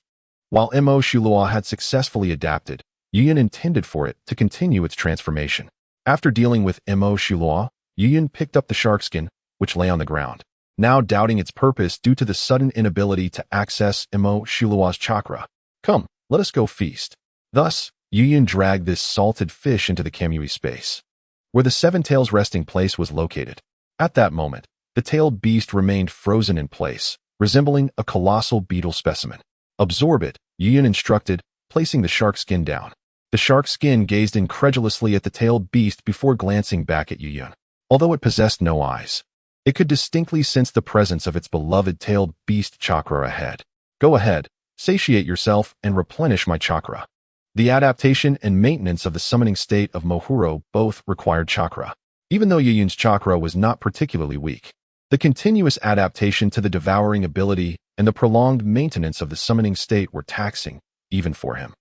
while Imo Shilua had successfully adapted, Yuyun intended for it to continue its transformation. After dealing with Imo Shilua, Yuyun picked up the sharkskin, which lay on the ground, now doubting its purpose due to the sudden inability to access Imo Shilua's chakra. "Come, let us go feast." Thus, Yuyun dragged this salted fish into the Kamui space, where the Seven Tails' resting place was located. At that moment, the tailed beast remained frozen in place, resembling a colossal beetle specimen. "Absorb it," Yuyun instructed, placing the shark skin down. The shark skin gazed incredulously at the tailed beast before glancing back at Yuyun. Although it possessed no eyes, it could distinctly sense the presence of its beloved tailed beast chakra ahead. "Go ahead, satiate yourself and replenish my chakra." The adaptation and maintenance of the summoning state of Mohuro both required chakra. Even though Yuyun's chakra was not particularly weak, the continuous adaptation to the devouring ability and the prolonged maintenance of the summoning state were taxing, even for him.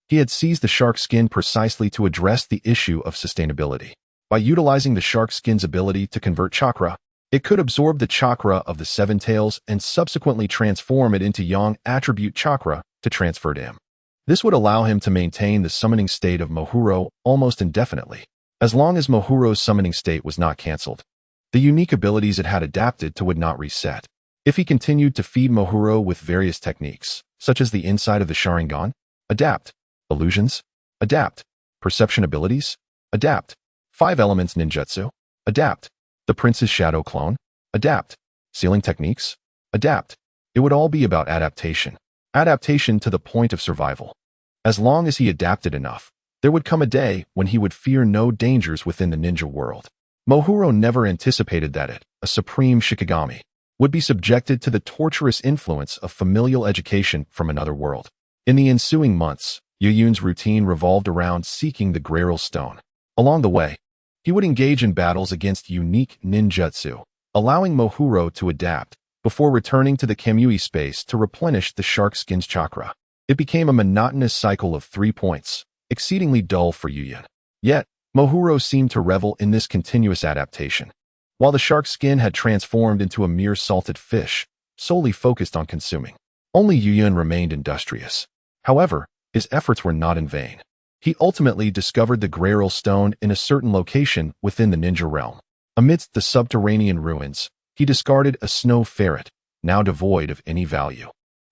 He had seized the shark skin precisely to address the issue of sustainability. By utilizing the shark skin's ability to convert chakra, it could absorb the chakra of the Seven Tails and subsequently transform it into Yang attribute chakra to transfer to him. This would allow him to maintain the summoning state of Mohuro almost indefinitely, as long as Mohuro's summoning state was not cancelled. The unique abilities it had adapted to would not reset. If he continued to feed Mohuro with various techniques, such as the inside of the Sharingan, adapt, illusions, adapt, perception abilities, adapt, 5 elements ninjutsu, adapt, the prince's shadow clone, adapt, sealing techniques, adapt. It would all be about adaptation. Adaptation to the point of survival. As long as he adapted enough, there would come a day when he would fear no dangers within the ninja world. Mohuro never anticipated that it, a supreme Shikigami, would be subjected to the torturous influence of familial education from another world. In the ensuing months, Yuyun's routine revolved around seeking the Grail Stone. Along the way, he would engage in battles against unique ninjutsu, allowing Mohuro to adapt, before returning to the Kamui space to replenish the shark skin's chakra. It became a monotonous cycle of 3 points, exceedingly dull for Yuyan. Yet, Mohuro seemed to revel in this continuous adaptation. While the shark skin had transformed into a mere salted fish, solely focused on consuming, only Yuyan remained industrious. However, his efforts were not in vain. He ultimately discovered the Grail Stone in a certain location within the ninja realm. Amidst the subterranean ruins, he discarded a snow ferret, now devoid of any value,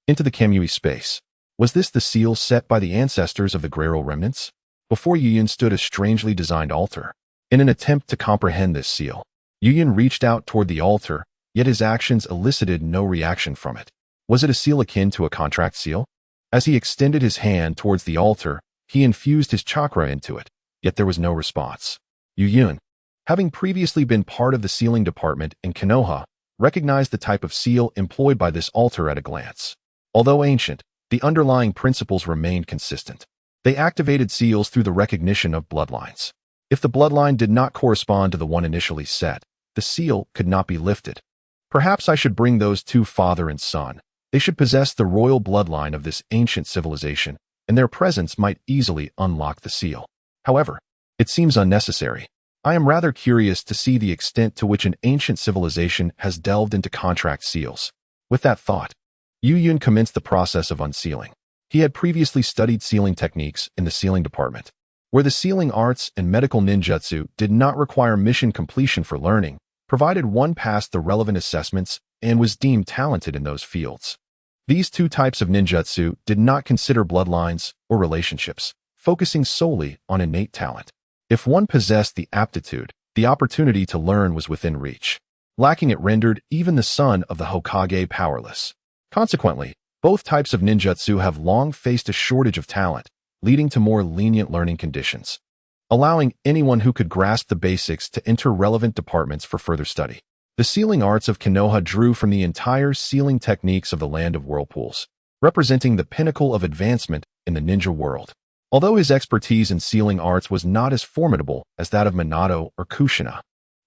into the Kamui space. Was this the seal set by the ancestors of the Grail remnants? Before Yuyan stood a strangely designed altar. In an attempt to comprehend this seal, Yuyan reached out toward the altar, yet his actions elicited no reaction from it. Was it a seal akin to a contract seal? As he extended his hand towards the altar, he infused his chakra into it, yet there was no response. Yuyan, having previously been part of the sealing department in Konoha, recognized the type of seal employed by this altar at a glance. Although ancient, the underlying principles remained consistent. They activated seals through the recognition of bloodlines. If the bloodline did not correspond to the one initially set, the seal could not be lifted. Perhaps I should bring those two, father and son. They should possess the royal bloodline of this ancient civilization, and their presence might easily unlock the seal. However, it seems unnecessary. I am rather curious to see the extent to which an ancient civilization has delved into contract seals. With that thought, Yuyan commenced the process of unsealing. He had previously studied sealing techniques in the sealing department, where the sealing arts and medical ninjutsu did not require mission completion for learning, provided one passed the relevant assessments and was deemed talented in those fields. These two types of ninjutsu did not consider bloodlines or relationships, focusing solely on innate talent. If one possessed the aptitude, the opportunity to learn was within reach. Lacking it rendered even the son of the Hokage powerless. Consequently, both types of ninjutsu have long faced a shortage of talent, leading to more lenient learning conditions, allowing anyone who could grasp the basics to enter relevant departments for further study. The sealing arts of Konoha drew from the entire sealing techniques of the Land of Whirlpools, representing the pinnacle of advancement in the ninja world. Although his expertise in sealing arts was not as formidable as that of Minato or Kushina,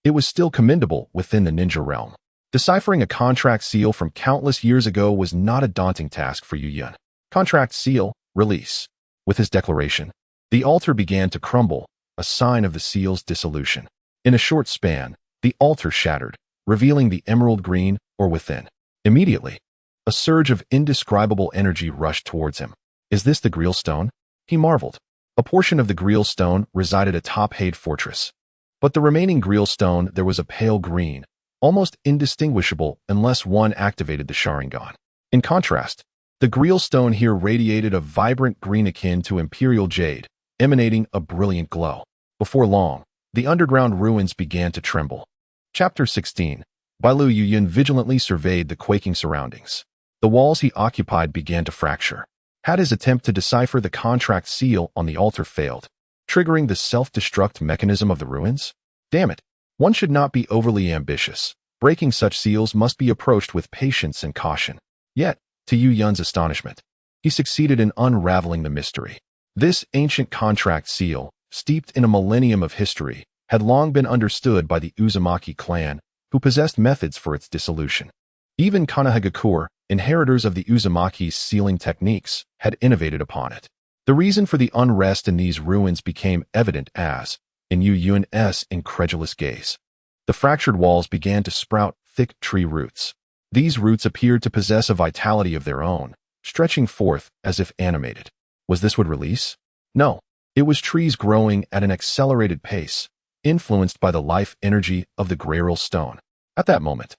it was still commendable within the ninja realm. Deciphering a contract seal from countless years ago was not a daunting task for Yuyan. Contract seal, release. With his declaration, the altar began to crumble, a sign of the seal's dissolution. In a short span, the altar shattered, revealing the emerald green or within. Immediately, a surge of indescribable energy rushed towards him. Is this the Grail Stone? He marveled. A portion of the Grail Stone resided atop Hyde Fortress. But the remaining Grail Stone there was a pale green, almost indistinguishable unless one activated the Sharingan. In contrast, the Grail Stone here radiated a vibrant green akin to imperial jade, emanating a brilliant glow. Before long, the underground ruins began to tremble. Chapter 16. Bailu Yuyan vigilantly surveyed the quaking surroundings. The walls he occupied began to fracture. Had his attempt to decipher the contract seal on the altar failed, triggering the self-destruct mechanism of the ruins? Damn it, one should not be overly ambitious. Breaking such seals must be approached with patience and caution. Yet, to Yuyan's astonishment, he succeeded in unraveling the mystery. This ancient contract seal, steeped in a millennium of history, had long been understood by the Uzumaki clan, who possessed methods for its dissolution. Even Konohagakure, inheritors of the Uzumaki's sealing techniques, had innovated upon it. The reason for the unrest in these ruins became evident as, in Yuyan's incredulous gaze, the fractured walls began to sprout thick tree roots. These roots appeared to possess a vitality of their own, stretching forth as if animated. Was this what release? No, it was trees growing at an accelerated pace, influenced by the life energy of the Grail Stone. At that moment,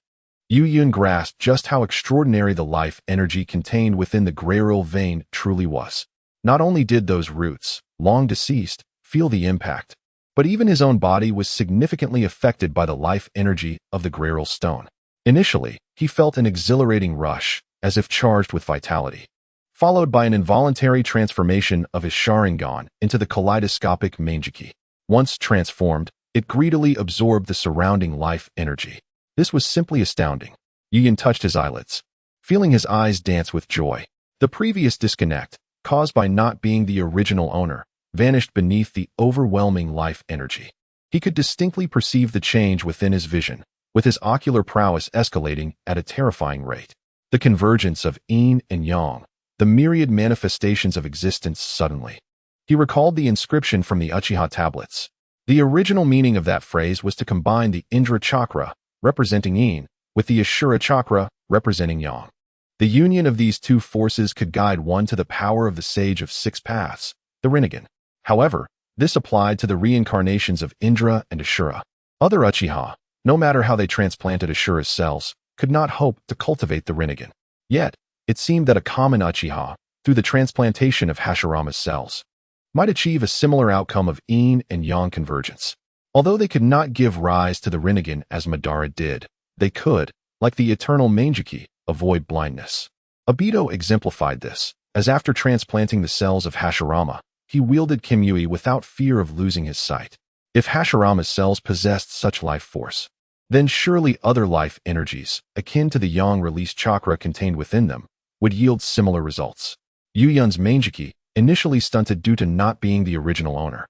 Yuyan grasped just how extraordinary the life energy contained within the Grail vein truly was. Not only did those roots, long deceased, feel the impact, but even his own body was significantly affected by the life energy of the Grail Stone. Initially, he felt an exhilarating rush, as if charged with vitality, followed by an involuntary transformation of his Sharingan into the kaleidoscopic Mangeki. Once transformed, it greedily absorbed the surrounding life energy. This was simply astounding. Yuyan touched his eyelids, feeling his eyes dance with joy. The previous disconnect, caused by not being the original owner, vanished beneath the overwhelming life energy. He could distinctly perceive the change within his vision, with his ocular prowess escalating at a terrifying rate. The convergence of yin and yang, the myriad manifestations of existence suddenly. He recalled the inscription from the Uchiha tablets. The original meaning of that phrase was to combine the Indra chakra, representing yin, with the Ashura chakra, representing yang. The union of these two forces could guide one to the power of the Sage of Six Paths, the Rinnegan. However, this applied to the reincarnations of Indra and Ashura. Other Uchiha, no matter how they transplanted Ashura's cells, could not hope to cultivate the Rinnegan. Yet, it seemed that a common Uchiha, through the transplantation of Hashirama's cells, might achieve a similar outcome of yin and yang convergence. Although they could not give rise to the Rinnegan as Madara did, they could, like the eternal Mangeki, avoid blindness. Obito exemplified this, as after transplanting the cells of Hashirama, he wielded Kimui without fear of losing his sight. If Hashirama's cells possessed such life force, then surely other life energies, akin to the yang release chakra contained within them, would yield similar results. Yuyun's Mangeki, initially stunted due to not being the original owner,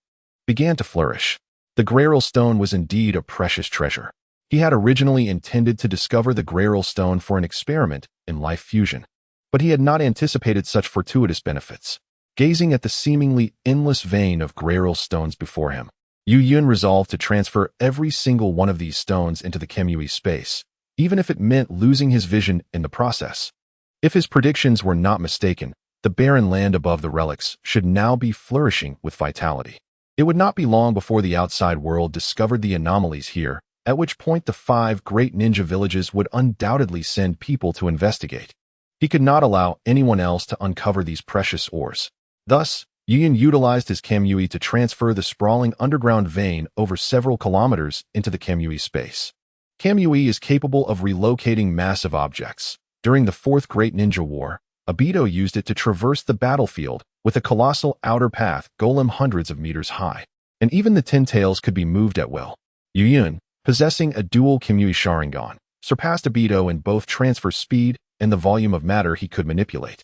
began to flourish. The Grail Stone was indeed a precious treasure. He had originally intended to discover the Grail Stone for an experiment in life fusion, but he had not anticipated such fortuitous benefits. Gazing at the seemingly endless vein of Grail Stones before him, Yuyun resolved to transfer every single one of these stones into the Kimui space, even if it meant losing his vision in the process. If his predictions were not mistaken, the barren land above the relics should now be flourishing with vitality. It would not be long before the outside world discovered the anomalies here, at which point the 5 great ninja villages would undoubtedly send people to investigate. He could not allow anyone else to uncover these precious ores. Thus, Yuyun utilized his Kamui to transfer the sprawling underground vein over several kilometers into the Kamui space. Kamui is capable of relocating massive objects. During the Fourth Great Ninja War, Obito used it to traverse the battlefield with a colossal outer path golem hundreds of meters high, and even the Ten Tails could be moved at will. Yuyun, possessing a dual Kimui Sharingan, surpassed Obito in both transfer speed and the volume of matter he could manipulate.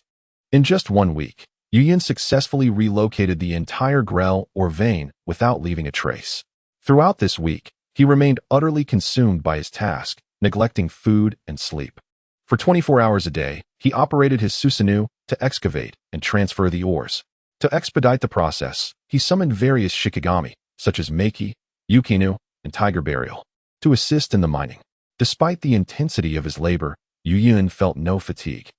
In just 1 week, Yuyun successfully relocated the entire Grail or vein without leaving a trace. Throughout this week, he remained utterly consumed by his task, neglecting food and sleep. For 24 hours a day, he operated his Susanoo to excavate and transfer the ores. To expedite the process, he summoned various Shikigami, such as Meiki, Yukinu, and Tiger Burial, to assist in the mining. Despite the intensity of his labor, Yuyun felt no fatigue.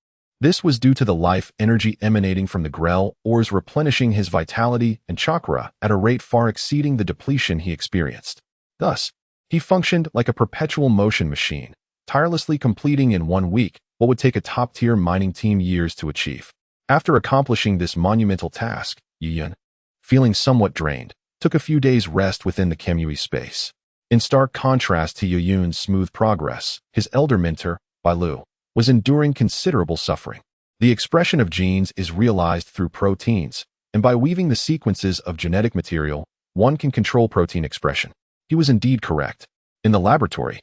This was due to the life energy emanating from the Grail ores replenishing his vitality and chakra at a rate far exceeding the depletion he experienced. Thus, he functioned like a perpetual motion machine, tirelessly completing in 1 week what would take a top-tier mining team years to achieve. After accomplishing this monumental task, Yuyun, feeling somewhat drained, took a few days' rest within the Kamui space. In stark contrast to Yuyun's smooth progress, his elder mentor, Bailu, was enduring considerable suffering. The expression of genes is realized through proteins, and by weaving the sequences of genetic material, one can control protein expression. He was indeed correct. In the laboratory,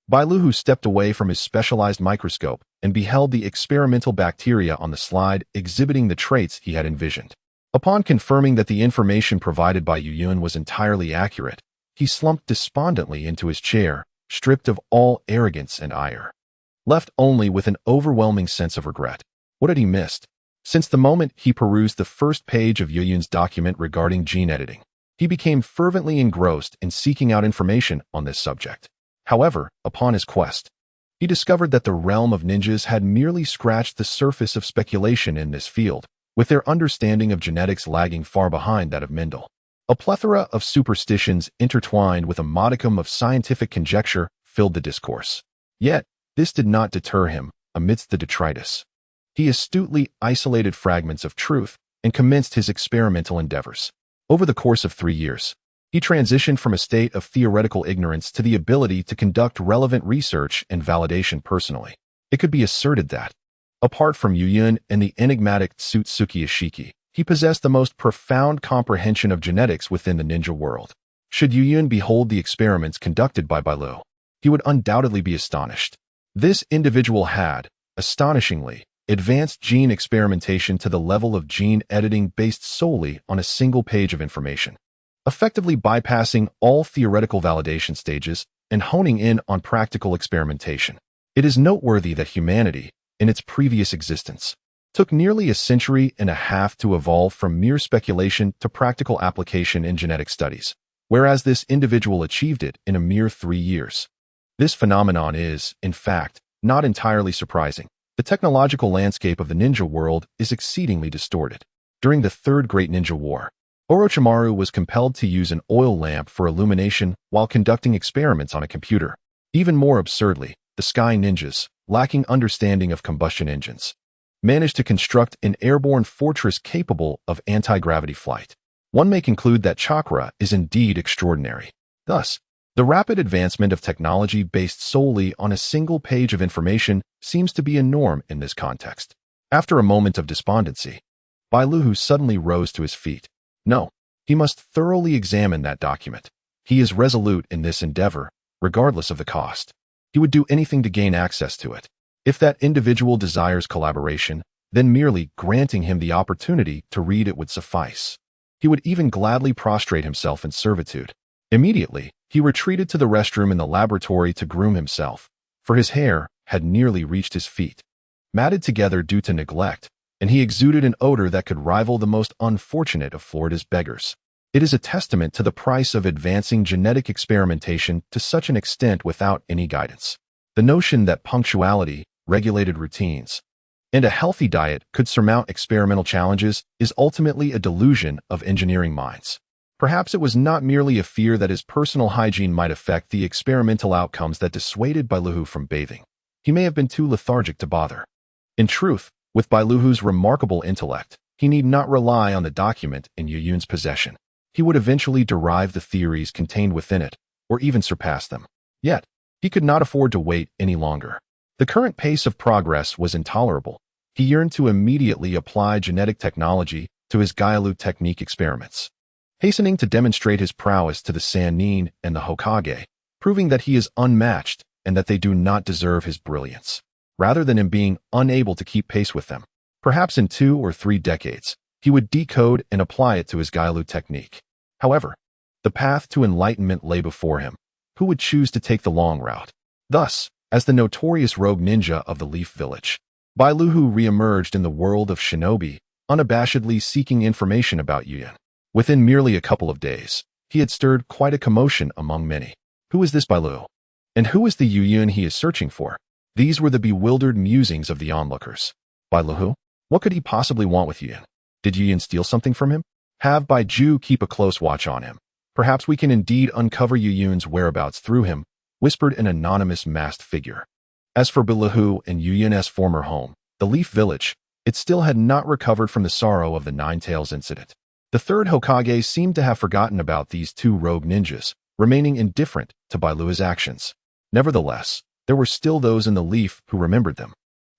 Bailu stepped away from his specialized microscope and beheld the experimental bacteria on the slide exhibiting the traits he had envisioned. Upon confirming that the information provided by Yuyun was entirely accurate, he slumped despondently into his chair, stripped of all arrogance and ire. Left only with an overwhelming sense of regret. What had he missed? Since the moment he perused the first page of Yuyun's document regarding gene editing, he became fervently engrossed in seeking out information on this subject. However, upon his quest, he discovered that the realm of ninjas had merely scratched the surface of speculation in this field, with their understanding of genetics lagging far behind that of Mendel. A plethora of superstitions intertwined with a modicum of scientific conjecture filled the discourse. Yet, this did not deter him amidst the detritus. He astutely isolated fragments of truth and commenced his experimental endeavors. Over the course of 3 years, he transitioned from a state of theoretical ignorance to the ability to conduct relevant research and validation personally. It could be asserted that, apart from Yuyun and the enigmatic Tsutsuki Ishiki, he possessed the most profound comprehension of genetics within the ninja world. Should Yuyun behold the experiments conducted by Bailu, he would undoubtedly be astonished. This individual had, astonishingly, advanced gene experimentation to the level of gene editing based solely on a single page of information. Effectively bypassing all theoretical validation stages, and honing in on practical experimentation. It is noteworthy that humanity, in its previous existence, took nearly a century and a half to evolve from mere speculation to practical application in genetic studies, whereas this individual achieved it in a mere 3 years. This phenomenon is, in fact, not entirely surprising. The technological landscape of the ninja world is exceedingly distorted. During the Third Great Ninja War, Orochimaru was compelled to use an oil lamp for illumination while conducting experiments on a computer. Even more absurdly, the Sky Ninjas, lacking understanding of combustion engines, managed to construct an airborne fortress capable of anti-gravity flight. One may conclude that chakra is indeed extraordinary. Thus, the rapid advancement of technology based solely on a single page of information seems to be a norm in this context. After a moment of despondency, Bailuhu suddenly rose to his feet. No, he must thoroughly examine that document. He is resolute in this endeavor, regardless of the cost. He would do anything to gain access to it. If that individual desires collaboration, then merely granting him the opportunity to read it would suffice. He would even gladly prostrate himself in servitude. Immediately, he retreated to the restroom in the laboratory to groom himself, for his hair had nearly reached his feet, matted together due to neglect, and he exuded an odor that could rival the most unfortunate of Florida's beggars. It is a testament to the price of advancing genetic experimentation to such an extent without any guidance. The notion that punctuality, regulated routines, and a healthy diet could surmount experimental challenges is ultimately a delusion of engineering minds. Perhaps it was not merely a fear that his personal hygiene might affect the experimental outcomes that dissuaded Bailuhu from bathing. He may have been too lethargic to bother. In truth, with Bailuhu's remarkable intellect, he need not rely on the document in Yuyun's possession. He would eventually derive the theories contained within it, or even surpass them. Yet, he could not afford to wait any longer. The current pace of progress was intolerable. He yearned to immediately apply genetic technology to his Gyaloo technique experiments, hastening to demonstrate his prowess to the Sannin and the Hokage, proving that he is unmatched and that they do not deserve his brilliance, rather than him being unable to keep pace with them. Perhaps in 2 or 3 decades, he would decode and apply it to his Gyaloo technique. However, the path to enlightenment lay before him. Who would choose to take the long route? Thus, as the notorious rogue ninja of the Leaf Village, Bailuhu re-emerged in the world of shinobi, unabashedly seeking information about Yuyun. Within merely a couple of days, he had stirred quite a commotion among many. Who is this Bailuhu? And who is the Yuyun he is searching for? These were the bewildered musings of the onlookers. Bailuhu? What could he possibly want with Yuyun? Did Yuyun steal something from him? Have Baiju keep a close watch on him. Perhaps we can indeed uncover Yuyun's whereabouts through him, whispered an anonymous masked figure. As for Bailuhu and Yuyun's former home, the Leaf Village, it still had not recovered from the sorrow of the Nine-Tails incident. The third Hokage seemed to have forgotten about these 2 rogue ninjas, remaining indifferent to Bailuhu's actions. Nevertheless, there were still those in the Leaf who remembered them.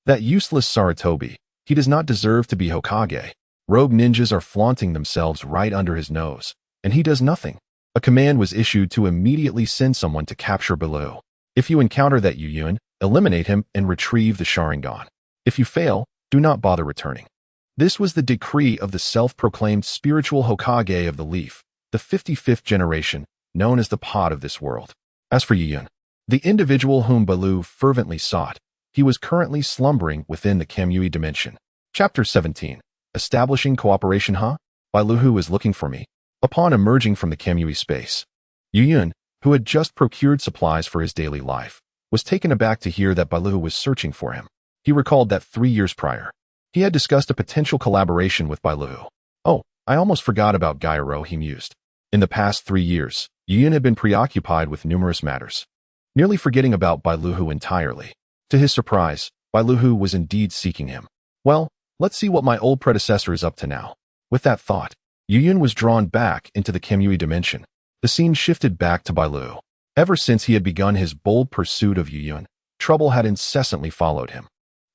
That useless Sarutobi, he does not deserve to be Hokage. Rogue ninjas are flaunting themselves right under his nose, and he does nothing. A command was issued to immediately send someone to capture Bailuhu. If you encounter that Yuyun, eliminate him and retrieve the Sharingan. If you fail, do not bother returning. This was the decree of the self-proclaimed spiritual Hokage of the Leaf, the 55th generation, known as the Pod of this world. As for Yuyun, the individual whom Bailuhu fervently sought, he was currently slumbering within the Kamui dimension. Chapter 17. Establishing Cooperation. Bailuhu is looking for me. Upon emerging from the Kamui space, Yuyun, who had just procured supplies for his daily life, was taken aback to hear that Bailuhu was searching for him. He recalled that 3 years prior, he had discussed a potential collaboration with Bailuhu. Oh, I almost forgot about Gyro, he mused. In the past 3 years, Yuyun had been preoccupied with numerous matters, nearly forgetting about Bailuhu entirely. To his surprise, Bailuhu was indeed seeking him. Well, let's see what my old predecessor is up to now. With that thought, Yuyun was drawn back into the Kamui dimension. The scene shifted back to Bailuhu. Ever since he had begun his bold pursuit of Yuyun, trouble had incessantly followed him.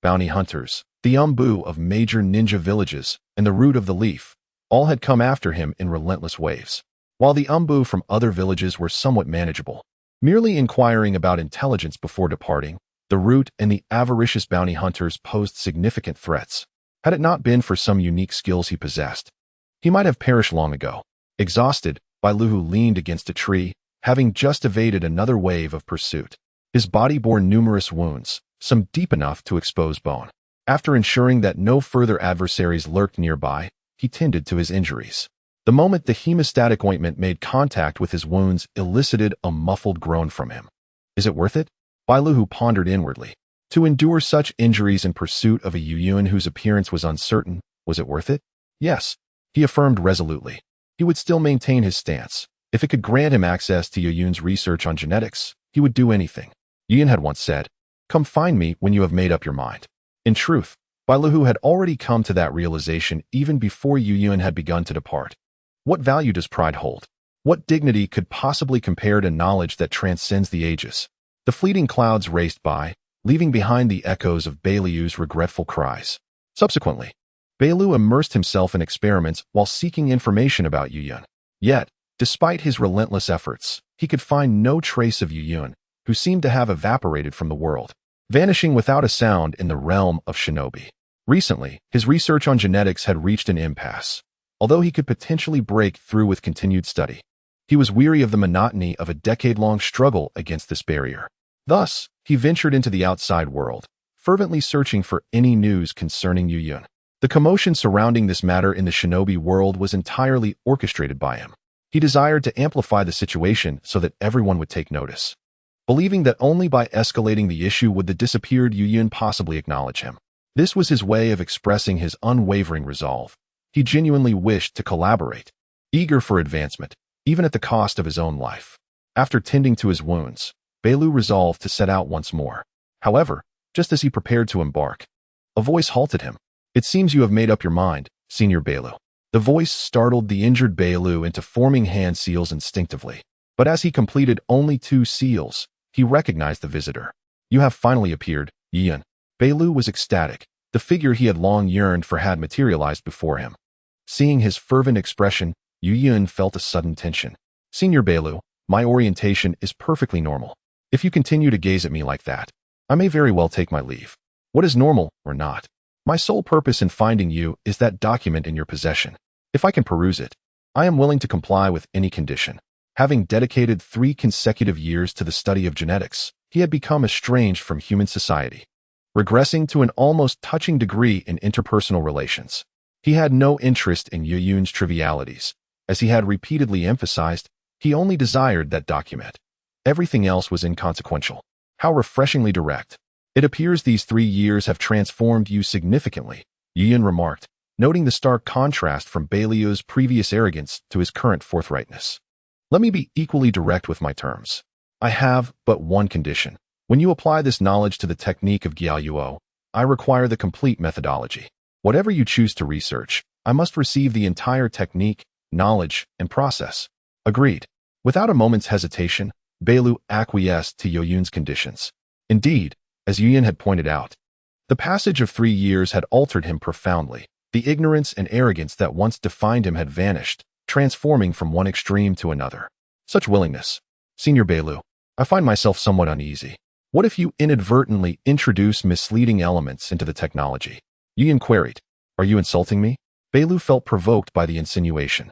Bounty hunters, the Umbu of major ninja villages, and the Root of the Leaf, all had come after him in relentless waves, while the Umbu from other villages were somewhat manageable, merely inquiring about intelligence before departing. The Root and the avaricious bounty hunters posed significant threats. Had it not been for some unique skills he possessed, he might have perished long ago. Exhausted, Bailuhu leaned against a tree, having just evaded another wave of pursuit. His body bore numerous wounds, some deep enough to expose bone. After ensuring that no further adversaries lurked nearby, he tended to his injuries. The moment the hemostatic ointment made contact with his wounds elicited a muffled groan from him. Is it worth it? Bailuhu pondered inwardly. To endure such injuries in pursuit of a Yuyuan whose appearance was uncertain, was it worth it? Yes, he affirmed resolutely. He would still maintain his stance. If it could grant him access to Yuyuan's research on genetics, he would do anything. Yuyuan had once said, "Come find me when you have made up your mind." In truth, Bailuhu had already come to that realization even before Yuyuan had begun to depart. What value does pride hold? What dignity could possibly compare to knowledge that transcends the ages? The fleeting clouds raced by, leaving behind the echoes of Bailu's regretful cries. Subsequently, Bailu immersed himself in experiments while seeking information about Yuyuan. Yet, despite his relentless efforts, he could find no trace of Yuyuan, who seemed to have evaporated from the world, vanishing without a sound in the realm of shinobi. Recently, his research on genetics had reached an impasse. Although he could potentially break through with continued study, he was weary of the monotony of a decade-long struggle against this barrier. Thus, he ventured into the outside world, fervently searching for any news concerning Yuyuan. The commotion surrounding this matter in the shinobi world was entirely orchestrated by him. He desired to amplify the situation so that everyone would take notice, believing that only by escalating the issue would the disappeared Yuyuan possibly acknowledge him. This was his way of expressing his unwavering resolve. He genuinely wished to collaborate, eager for advancement, even at the cost of his own life. After tending to his wounds, Bailu resolved to set out once more. However, just as he prepared to embark, a voice halted him. "It seems you have made up your mind, Senior Bailu." The voice startled the injured Bailu into forming hand seals instinctively. But as he completed only 2 seals, he recognized the visitor. "You have finally appeared, Yuyuan." Bailu was ecstatic. The figure he had long yearned for had materialized before him. Seeing his fervent expression, Yuyuan felt a sudden tension. "Senior Bailu, my orientation is perfectly normal. If you continue to gaze at me like that, I may very well take my leave. What is normal or not? My sole purpose in finding you is that document in your possession. If I can peruse it, I am willing to comply with any condition." Having dedicated 3 consecutive years to the study of genetics, he had become estranged from human society, regressing to an almost touching degree in interpersonal relations. He had no interest in Yuyuan's trivialities. As he had repeatedly emphasized, he only desired that document. Everything else was inconsequential. How refreshingly direct. "It appears these 3 years have transformed you significantly," Yuyuan remarked, noting the stark contrast from Bailu's previous arrogance to his current forthrightness. "Let me be equally direct with my terms. I have but one condition. When you apply this knowledge to the technique of Gyayuo, I require the complete methodology. Whatever you choose to research, I must receive the entire technique, knowledge, and process." Agreed. Without a moment's hesitation, Bailu acquiesced to Yuyuan's conditions. Indeed, as Yuyuan had pointed out, the passage of 3 years had altered him profoundly. The ignorance and arrogance that once defined him had vanished, transforming from one extreme to another. Such willingness. "Senior Bailu, I find myself somewhat uneasy. What if you inadvertently introduce misleading elements into the technology?" Yuyuan queried. "Are you insulting me?" Bailu felt provoked by the insinuation.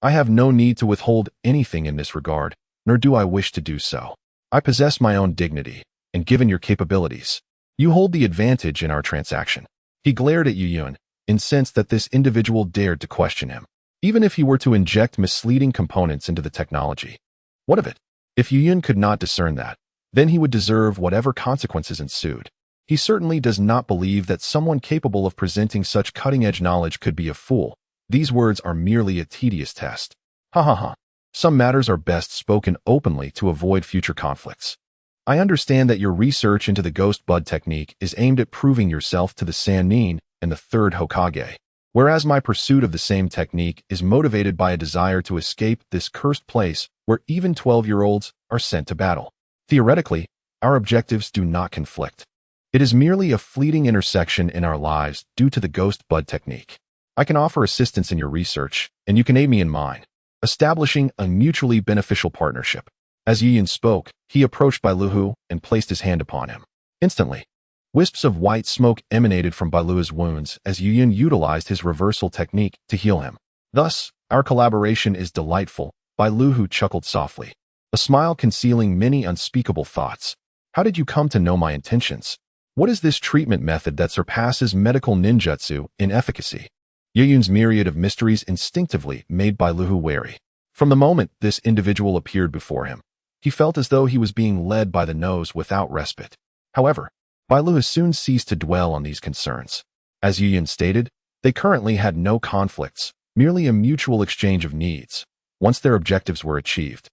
"I have no need to withhold anything in this regard, nor do I wish to do so. I possess my own dignity, and given your capabilities, you hold the advantage in our transaction." He glared at Yuyuan, incensed that this individual dared to question him, even if he were to inject misleading components into the technology. What of it? If Yuyuan could not discern that, then he would deserve whatever consequences ensued. He certainly does not believe that someone capable of presenting such cutting-edge knowledge could be a fool. These words are merely a tedious test. Ha ha ha. Some matters are best spoken openly to avoid future conflicts. I understand that your research into the ghost bud technique is aimed at proving yourself to the Sannin and the 3rd Hokage, whereas my pursuit of the same technique is motivated by a desire to escape this cursed place where even 12-year-olds are sent to battle. Theoretically, our objectives do not conflict. It is merely a fleeting intersection in our lives due to the ghost bud technique. I can offer assistance in your research, and you can aid me in mine, establishing a mutually beneficial partnership. As Yuyuan spoke, he approached Bailuhu and placed his hand upon him. Instantly, wisps of white smoke emanated from Bailuhu's wounds as Yuyuan utilized his reversal technique to heal him. "Thus, our collaboration is delightful," Bailuhu chuckled softly. a smile concealing many unspeakable thoughts. How did you come to know my intentions? What is this treatment method that surpasses medical ninjutsu in efficacy? Yuyun's myriad of mysteries instinctively made Bailuhu wary. From the moment this individual appeared before him, he felt as though he was being led by the nose without respite. However, Bailuhu soon ceased to dwell on these concerns. As Yuyun stated, they currently had no conflicts, merely a mutual exchange of needs. Once their objectives were achieved,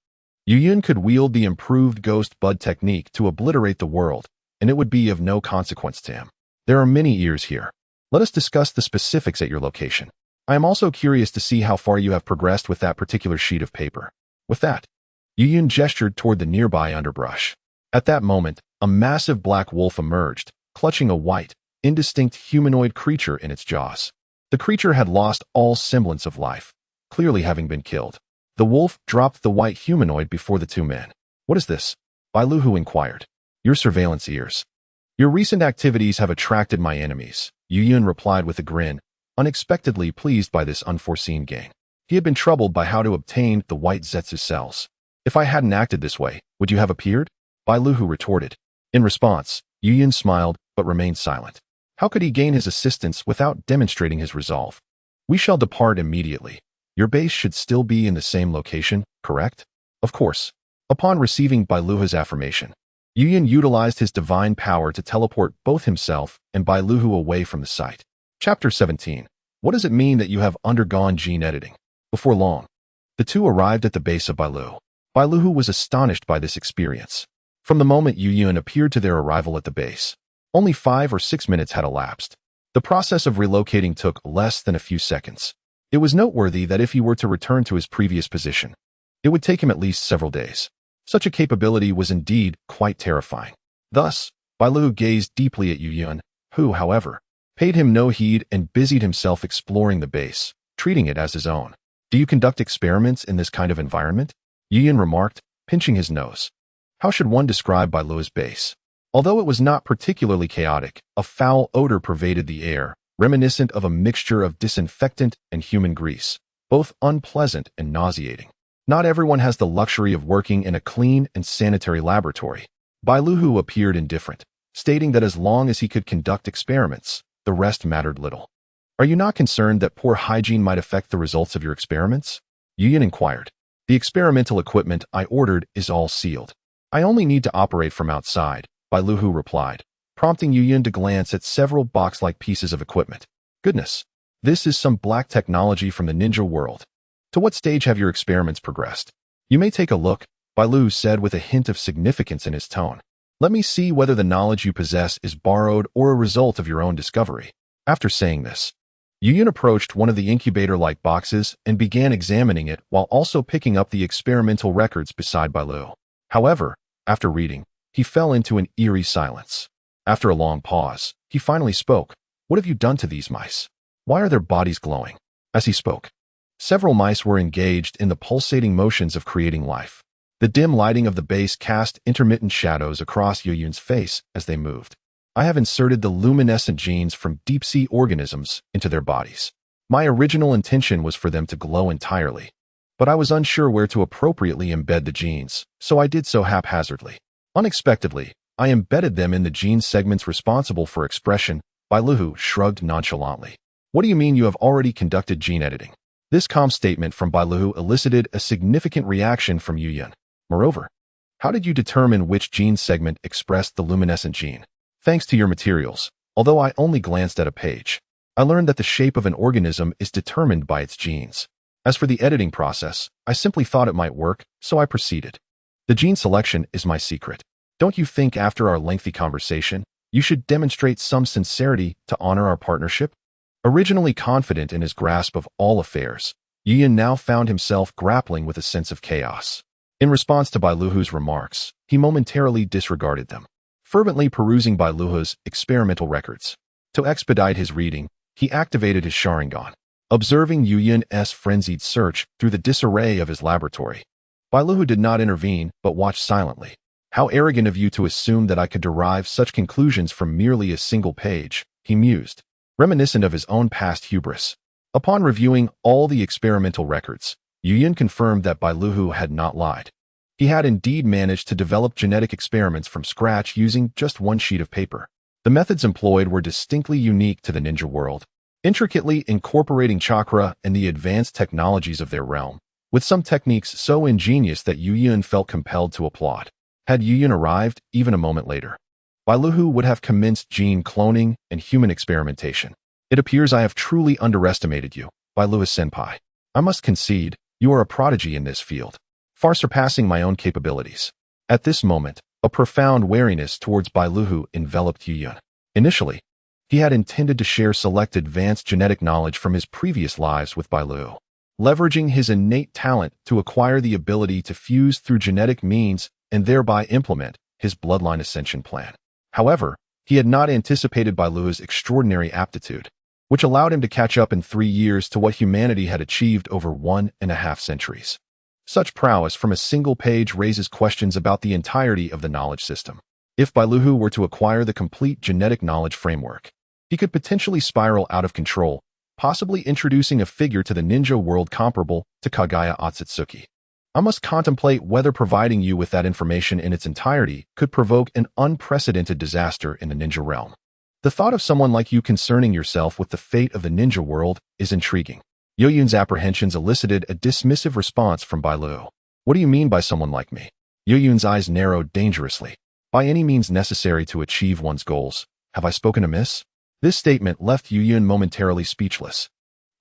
Yuyun could wield the improved ghost bud technique to obliterate the world, and it would be of no consequence to him. There are many ears here. Let us discuss the specifics at your location. I am also curious to see how far you have progressed with that particular sheet of paper. With that, Yuyun gestured toward the nearby underbrush. At that moment, a massive black wolf emerged, clutching a white, indistinct humanoid creature in its jaws. The creature had lost all semblance of life, clearly having been killed. The wolf dropped the white humanoid before the two men. What is this? Bailuhu inquired. Your surveillance ears. Your recent activities have attracted my enemies, Yuyun replied with a grin, unexpectedly pleased by this unforeseen gain. He had been troubled by how to obtain the white Zetsu cells. If I hadn't acted this way, would you have appeared? Bailuhu retorted. In response, Yuyun smiled but remained silent. How could he gain his assistance without demonstrating his resolve? We shall depart immediately. Your base should still be in the same location, correct? Of course. Upon receiving Bailuhu's affirmation, Yuyun utilized his divine power to teleport both himself and Bailuhu away from the site. Chapter 17. What does it mean that you have undergone gene editing? Before long, the two arrived at the base of Bailuhu. Bailuhu was astonished by this experience. From the moment Yuyun appeared to their arrival at the base, only 5 or 6 minutes had elapsed. The process of relocating took less than a few seconds. It was noteworthy that if he were to return to his previous position, it would take him at least several days. Such a capability was indeed quite terrifying. Thus, Bailuhu gazed deeply at Yuyun, who, however, paid him no heed and busied himself exploring the base, treating it as his own. Do you conduct experiments in this kind of environment? Yuyun remarked, pinching his nose. How should one describe Bailuhu's base? Although it was not particularly chaotic, a foul odor pervaded the air, reminiscent of a mixture of disinfectant and human grease, both unpleasant and nauseating. Not everyone has the luxury of working in a clean and sanitary laboratory. Bailuhu appeared indifferent, stating that as long as he could conduct experiments, the rest mattered little. Are you not concerned that poor hygiene might affect the results of your experiments? Yuyun inquired. The experimental equipment I ordered is all sealed. I only need to operate from outside, Bailuhu replied, prompting Yuyun to glance at several box-like pieces of equipment. Goodness, this is some black technology from the ninja world. To what stage have your experiments progressed? You may take a look, Bailuhu said with a hint of significance in his tone. Let me see whether the knowledge you possess is borrowed or a result of your own discovery. After saying this, Yuyun approached one of the incubator-like boxes and began examining it while also picking up the experimental records beside Bailuhu. However, after reading, he fell into an eerie silence. After a long pause, he finally spoke. What have you done to these mice? Why are their bodies glowing? As he spoke, several mice were engaged in the pulsating motions of creating life. The dim lighting of the base cast intermittent shadows across Yuyun's face as they moved. I have inserted the luminescent genes from deep-sea organisms into their bodies. My original intention was for them to glow entirely, but I was unsure where to appropriately embed the genes, so I did so haphazardly. Unexpectedly, I embedded them in the gene segments responsible for expression. Bailuhu shrugged nonchalantly. What do you mean you have already conducted gene editing? This calm statement from Bailuhu elicited a significant reaction from Yuyun. Moreover, how did you determine which gene segment expressed the luminescent gene? Thanks to your materials, although I only glanced at a page, I learned that the shape of an organism is determined by its genes. As for the editing process, I simply thought it might work, so I proceeded. The gene selection is my secret. Don't you think after our lengthy conversation, you should demonstrate some sincerity to honor our partnership? Originally confident in his grasp of all affairs, Yuyun now found himself grappling with a sense of chaos. In response to Bailuhu's remarks, he momentarily disregarded them, fervently perusing Bailuhu's experimental records. To expedite his reading, he activated his Sharingan, observing Yuyun's frenzied search through the disarray of his laboratory. Bailuhu did not intervene, but watched silently. How arrogant of you to assume that I could derive such conclusions from merely a single page, he mused, reminiscent of his own past hubris. Upon reviewing all the experimental records, Yuyun confirmed that Bailuhu had not lied. He had indeed managed to develop genetic experiments from scratch using just one sheet of paper. The methods employed were distinctly unique to the ninja world, intricately incorporating chakra and the advanced technologies of their realm, with some techniques so ingenious that Yu Yun felt compelled to applaud. Had Yu Yun arrived even a moment later, Bailuhu would have commenced gene cloning and human experimentation. It appears I have truly underestimated you, Bailuhu-senpai. I must concede, you are a prodigy in this field, far surpassing my own capabilities. At this moment, a profound wariness towards Bailuhu enveloped Yu Yun. Initially, he had intended to share select advanced genetic knowledge from his previous lives with Bailuhu, leveraging his innate talent to acquire the ability to fuse through genetic means and thereby implement his bloodline ascension plan. However, he had not anticipated Bailuhu's extraordinary aptitude, which allowed him to catch up in 3 years to what humanity had achieved over 1.5 centuries. Such prowess from a single page raises questions about the entirety of the knowledge system. If Bailuhu were to acquire the complete genetic knowledge framework, he could potentially spiral out of control, possibly introducing a figure to the ninja world comparable to Kagaya Otsutsuki. I must contemplate whether providing you with that information in its entirety could provoke an unprecedented disaster in the ninja realm. The thought of someone like you concerning yourself with the fate of the ninja world is intriguing. Yu Yun's apprehensions elicited a dismissive response from Bailuhu. What do you mean by someone like me? Yu Yun's eyes narrowed dangerously. By any means necessary to achieve one's goals. Have I spoken amiss? This statement left Yu Yun momentarily speechless.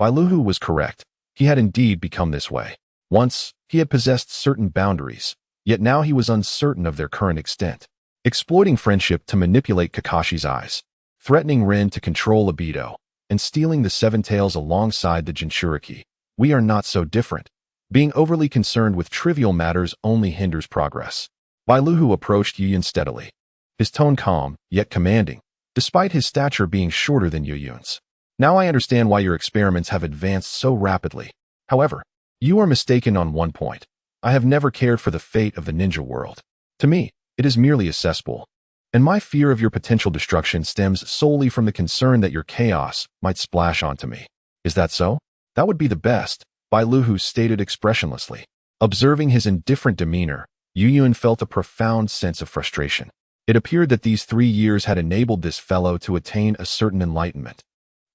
Bailuhu was correct. He had indeed become this way. Once, he had possessed certain boundaries, yet now he was uncertain of their current extent. Exploiting friendship to manipulate Kakashi's eyes, threatening Rin to control Obito, and stealing the Seven Tails alongside the Jinchuriki. We are not so different. Being overly concerned with trivial matters only hinders progress. Bailuhu approached Yu Yun steadily, his tone calm, yet commanding, despite his stature being shorter than Yu Yun's. Now I understand why your experiments have advanced so rapidly. However, you are mistaken on one point. I have never cared for the fate of the ninja world. To me, it is merely a cesspool. And my fear of your potential destruction stems solely from the concern that your chaos might splash onto me. Is that so? That would be the best, Bailuhu stated expressionlessly. Observing his indifferent demeanor, Yu Yun felt a profound sense of frustration. It appeared that these 3 years had enabled this fellow to attain a certain enlightenment,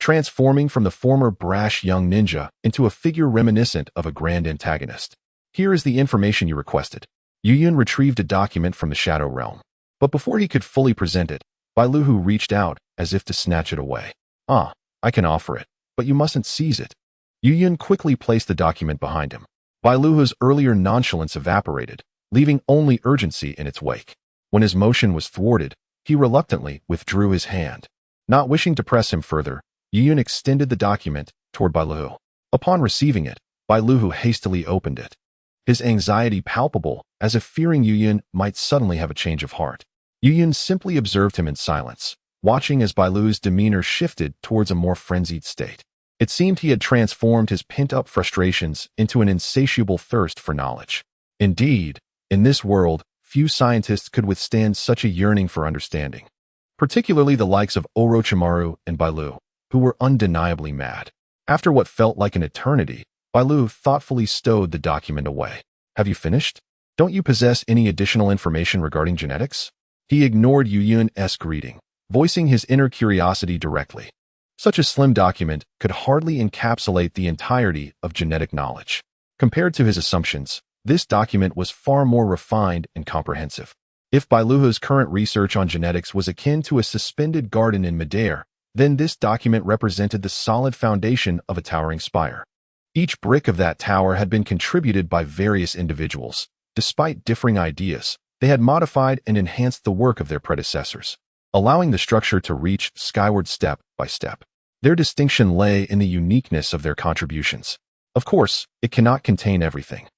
transforming from the former brash young ninja into a figure reminiscent of a grand antagonist. Here is the information you requested. Yu Yun retrieved a document from the Shadow Realm. But before he could fully present it, Bailuhu reached out as if to snatch it away. Ah, I can offer it, but you mustn't seize it. Yu Yun quickly placed the document behind him. Bailuhu's earlier nonchalance evaporated, leaving only urgency in its wake. When his motion was thwarted, he reluctantly withdrew his hand. Not wishing to press him further, Yu Yun extended the document toward Bailuhu. Upon receiving it, Bailuhu hastily opened it, his anxiety palpable, as if fearing Yu Yun might suddenly have a change of heart. Yu Yun simply observed him in silence, watching as Bailuhu's demeanor shifted towards a more frenzied state. It seemed he had transformed his pent-up frustrations into an insatiable thirst for knowledge. Indeed, in this world, few scientists could withstand such a yearning for understanding, particularly the likes of Orochimaru and Bailuhu, who were undeniably mad. After what felt like an eternity, Bailuhu thoughtfully stowed the document away. Have you finished? Don't you possess any additional information regarding genetics? He ignored Yu Yun's greeting, voicing his inner curiosity directly. Such a slim document could hardly encapsulate the entirety of genetic knowledge. Compared to his assumptions, this document was far more refined and comprehensive. If Bailuhu's current research on genetics was akin to a suspended garden in midair, then this document represented the solid foundation of a towering spire. Each brick of that tower had been contributed by various individuals. Despite differing ideas, they had modified and enhanced the work of their predecessors, allowing the structure to reach skyward step by step. Their distinction lay in the uniqueness of their contributions. Of course, it cannot contain everything.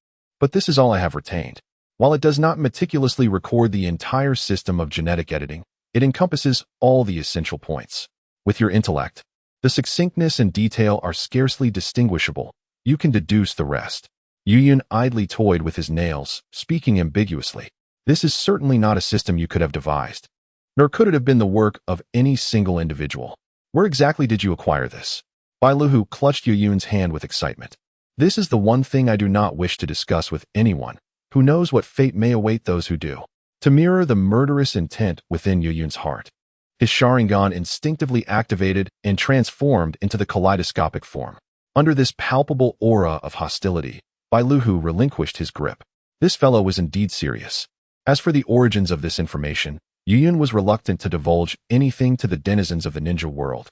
But this is all I have retained. While it does not meticulously record the entire system of genetic editing, it encompasses all the essential points. With your intellect, the succinctness and detail are scarcely distinguishable. You can deduce the rest. Yu Yun idly toyed with his nails, speaking ambiguously. This is certainly not a system you could have devised, nor could it have been the work of any single individual. Where exactly did you acquire this? Bailuhu clutched Yu Yun's hand with excitement. This is the one thing I do not wish to discuss with anyone, Who knows what fate may await those who do? To mirror the murderous intent within Yuyun's heart, his Sharingan instinctively activated and transformed into the kaleidoscopic form. Under this palpable aura of hostility, Bailuhu relinquished his grip. This fellow was indeed serious. As for the origins of this information, Yuyun was reluctant to divulge anything to the denizens of the ninja world,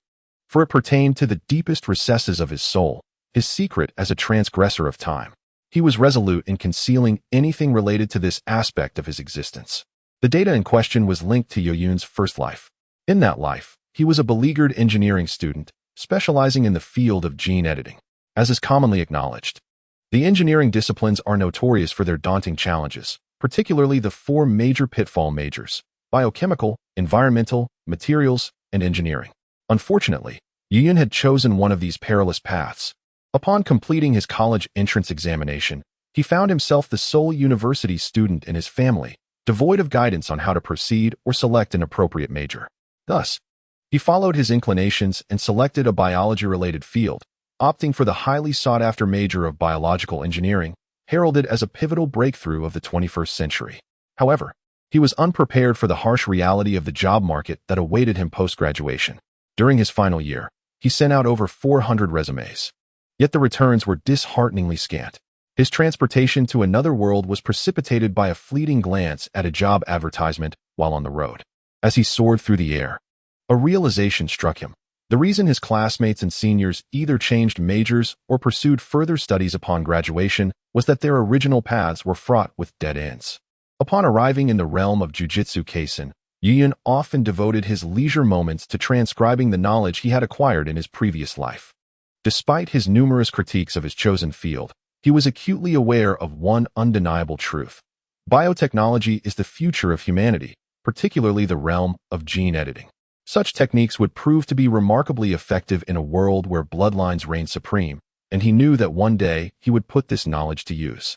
for it pertained to the deepest recesses of his soul, his secret as a transgressor of time. He was resolute in concealing anything related to this aspect of his existence. The data in question was linked to Yuyun's first life. In that life, he was a beleaguered engineering student, specializing in the field of gene editing. As is commonly acknowledged, the engineering disciplines are notorious for their daunting challenges, particularly the four major pitfall majors: biochemical, environmental, materials, and engineering. Unfortunately, Yuyun had chosen one of these perilous paths. Upon completing his college entrance examination, he found himself the sole university student in his family, devoid of guidance on how to proceed or select an appropriate major. Thus, he followed his inclinations and selected a biology-related field, opting for the highly sought-after major of biological engineering, heralded as a pivotal breakthrough of the 21st century. However, he was unprepared for the harsh reality of the job market that awaited him post-graduation. During his final year, he sent out over 400 resumes. Yet the returns were dishearteningly scant. His transportation to another world was precipitated by a fleeting glance at a job advertisement while on the road. As he soared through the air, a realization struck him. The reason his classmates and seniors either changed majors or pursued further studies upon graduation was that their original paths were fraught with dead ends. Upon arriving in the realm of Jujutsu Kaisen, Yuyun often devoted his leisure moments to transcribing the knowledge he had acquired in his previous life. Despite his numerous critiques of his chosen field, he was acutely aware of one undeniable truth. Biotechnology is the future of humanity, particularly the realm of gene editing. Such techniques would prove to be remarkably effective in a world where bloodlines reign supreme, and he knew that one day he would put this knowledge to use.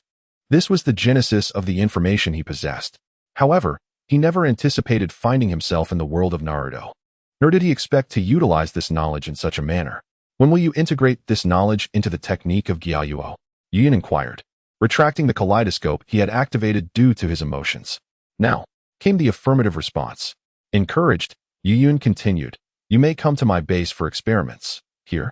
This was the genesis of the information he possessed. However, he never anticipated finding himself in the world of Naruto. Nor did he expect to utilize this knowledge in such a manner. When will you integrate this knowledge into the technique of Gyayuo? Yuyun inquired, retracting the kaleidoscope he had activated due to his emotions. Now came the affirmative response. Encouraged, Yuyun continued, "You may come to my base for experiments. Here,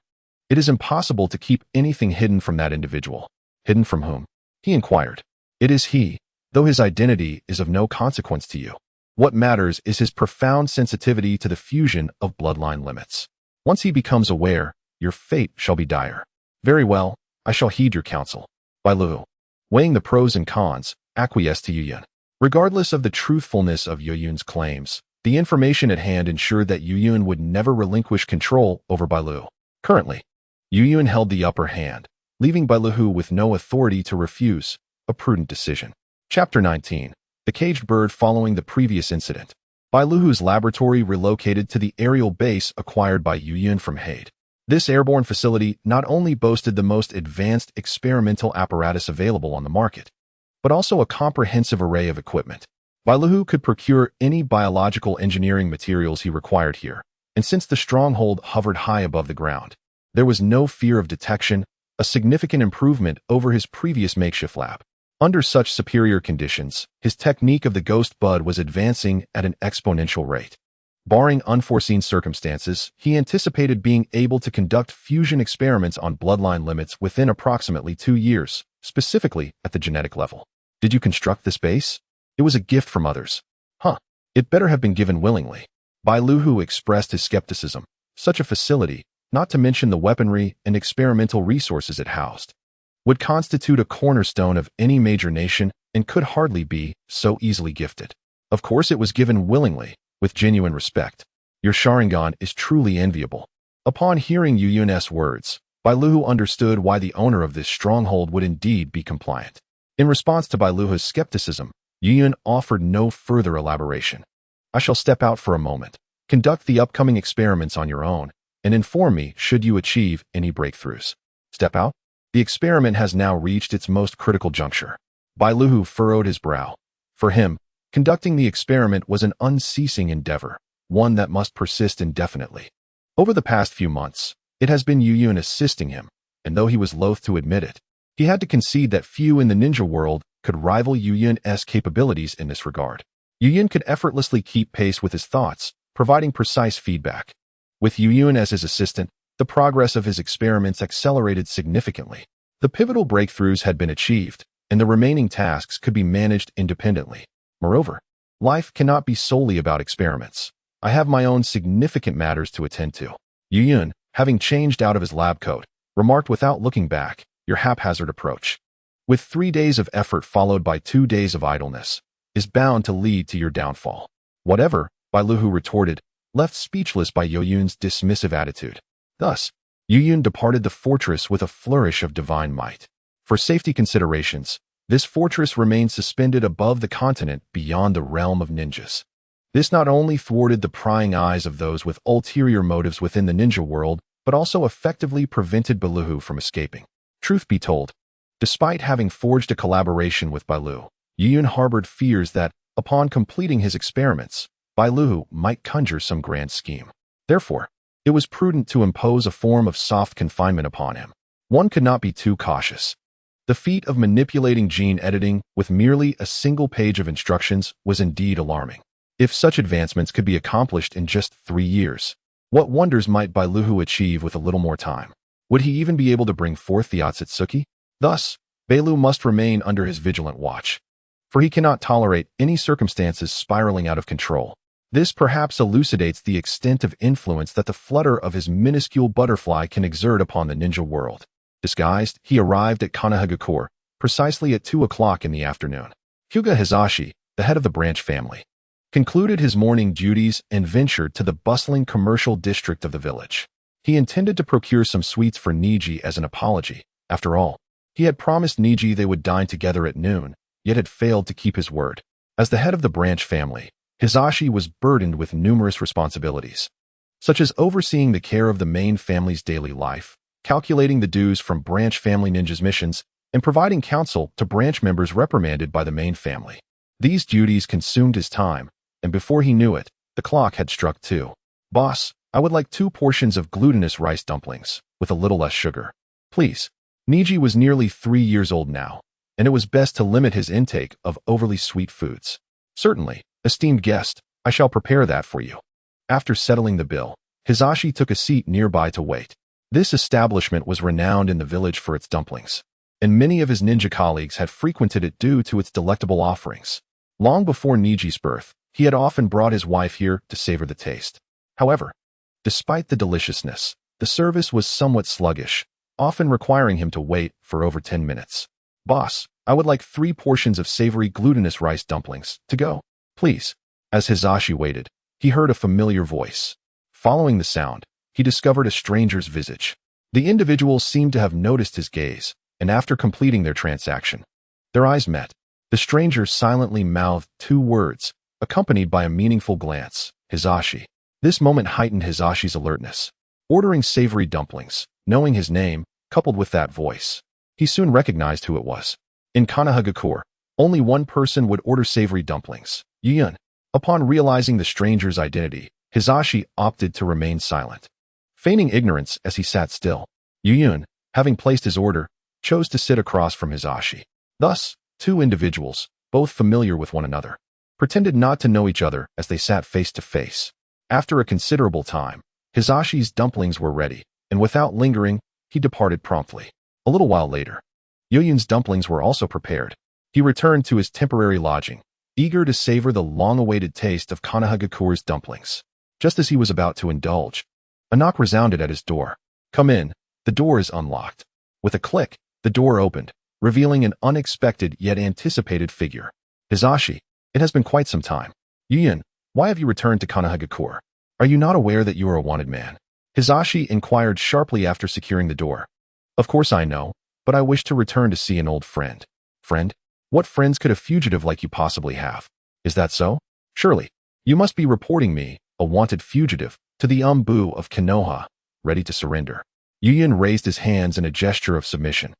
it is impossible to keep anything hidden from that individual." Hidden from whom? He inquired. "It is he, though his identity is of no consequence to you. What matters is his profound sensitivity to the fusion of bloodline limits. Once he becomes aware, your fate shall be dire." "Very well, I shall heed your counsel." Bailuhu, weighing the pros and cons, acquiesced to Yuyun. Regardless of the truthfulness of Yuyun's claims, the information at hand ensured that Yuyun would never relinquish control over Bailuhu. Currently, Yuyun held the upper hand, leaving Bailuhu with no authority to refuse, a prudent decision. Chapter 19. The Caged Bird. Following the previous incident, Bailuhu's laboratory relocated to the aerial base acquired by Yuyun from Hyde. This airborne facility not only boasted the most advanced experimental apparatus available on the market, but also a comprehensive array of equipment. Bailuhu could procure any biological engineering materials he required here, and since the stronghold hovered high above the ground, there was no fear of detection, a significant improvement over his previous makeshift lab. Under such superior conditions, his technique of the ghost bud was advancing at an exponential rate. Barring unforeseen circumstances, he anticipated being able to conduct fusion experiments on bloodline limits within approximately 2 years, specifically at the genetic level. "Did you construct this base?" "It was a gift from others." "Huh. It better have been given willingly." Bailuhu expressed his skepticism. Such a facility, not to mention the weaponry and experimental resources it housed, would constitute a cornerstone of any major nation and could hardly be so easily gifted. Of course it was given willingly, with genuine respect. "Your Sharingan is truly enviable." Upon hearing Yuyun's words, Bailuhu understood why the owner of this stronghold would indeed be compliant. In response to Bailuhu's skepticism, Yuyun offered no further elaboration. "I shall step out for a moment. Conduct the upcoming experiments on your own, and inform me should you achieve any breakthroughs." "Step out?" "The experiment has now reached its most critical juncture." Bailuhu furrowed his brow. For him, conducting the experiment was an unceasing endeavor, one that must persist indefinitely. Over the past few months, it has been Yuyun assisting him, and though he was loath to admit it, he had to concede that few in the ninja world could rival Yuyun's capabilities in this regard. Yuyun could effortlessly keep pace with his thoughts, providing precise feedback. With Yuyun as his assistant, the progress of his experiments accelerated significantly. The pivotal breakthroughs had been achieved, and the remaining tasks could be managed independently. Moreover, life cannot be solely about experiments. I have my own significant matters to attend to. Yuyun, having changed out of his lab coat, remarked without looking back, your haphazard approach, with 3 days of effort followed by 2 days of idleness, is bound to lead to your downfall. Whatever, Bailuhu retorted, left speechless by Yuyun's dismissive attitude. Thus, Yuyun departed the fortress with a flourish of divine might. For safety considerations, this fortress remained suspended above the continent beyond the realm of ninjas. This not only thwarted the prying eyes of those with ulterior motives within the ninja world, but also effectively prevented Bailuhu from escaping. Truth be told, despite having forged a collaboration with Bailu, Yuyun harbored fears that, upon completing his experiments, Bailuhu might conjure some grand scheme. Therefore, it was prudent to impose a form of soft confinement upon him. One could not be too cautious. The feat of manipulating gene editing with merely a single page of instructions was indeed alarming. If such advancements could be accomplished in just 3 years, what wonders might Bailuhu achieve with a little more time? Would he even be able to bring forth the Otsutsuki? Thus, Bailu must remain under his vigilant watch, for he cannot tolerate any circumstances spiraling out of control. This perhaps elucidates the extent of influence that the flutter of his minuscule butterfly can exert upon the ninja world. Disguised, he arrived at Kanahagakure precisely at 2 o'clock in the afternoon. Hyuga Hizashi, the head of the branch family, concluded his morning duties and ventured to the bustling commercial district of the village. He intended to procure some sweets for Niji as an apology. After all, he had promised Niji they would dine together at noon, yet had failed to keep his word. As the head of the branch family, Hizashi was burdened with numerous responsibilities, such as overseeing the care of the main family's daily life, calculating the dues from branch family ninjas' missions, and providing counsel to branch members reprimanded by the main family. These duties consumed his time, and before he knew it, the clock had struck 2. Boss, I would like 2 portions of glutinous rice dumplings, with a little less sugar. Please. Niji was nearly 3 years old now, and it was best to limit his intake of overly sweet foods. Certainly, esteemed guest, I shall prepare that for you. After settling the bill, Hizashi took a seat nearby to wait. This establishment was renowned in the village for its dumplings, and many of his ninja colleagues had frequented it due to its delectable offerings. Long before Niji's birth, he had often brought his wife here to savor the taste. However, despite the deliciousness, the service was somewhat sluggish, often requiring him to wait for over 10 minutes. Boss, I would like 3 portions of savory glutinous rice dumplings, to go, please. As Hizashi waited, he heard a familiar voice. Following the sound, he discovered a stranger's visage. The individual seemed to have noticed his gaze, and after completing their transaction, their eyes met. The stranger silently mouthed 2 words, accompanied by a meaningful glance, Hizashi. This moment heightened Hizashi's alertness. Ordering savory dumplings, knowing his name, coupled with that voice, he soon recognized who it was. In Kanahagakure, only one person would order savory dumplings, Yuyun. Upon realizing the stranger's identity, Hizashi opted to remain silent. Feigning ignorance as he sat still, Yuyun, having placed his order, chose to sit across from Hizashi. Thus, 2 individuals, both familiar with one another, pretended not to know each other as they sat face to face. After a considerable time, Hizashi's dumplings were ready, and without lingering, he departed promptly. A little while later, Yuyun's dumplings were also prepared. He returned to his temporary lodging, eager to savor the long-awaited taste of Kanahagakure's dumplings. Just as he was about to indulge, a knock resounded at his door. Come in, the door is unlocked. With a click, the door opened, revealing an unexpected yet anticipated figure. Hizashi, it has been quite some time. Yuyun, why have you returned to Kanahagakure? Are you not aware that you are a wanted man? Hizashi inquired sharply after securing the door. Of course I know, but I wish to return to see an old friend. Friend? What friends could a fugitive like you possibly have? Is that so? Surely, you must be reporting me, a wanted fugitive, to the Umbu of Konoha, ready to surrender. Yuyun raised his hands in a gesture of submission.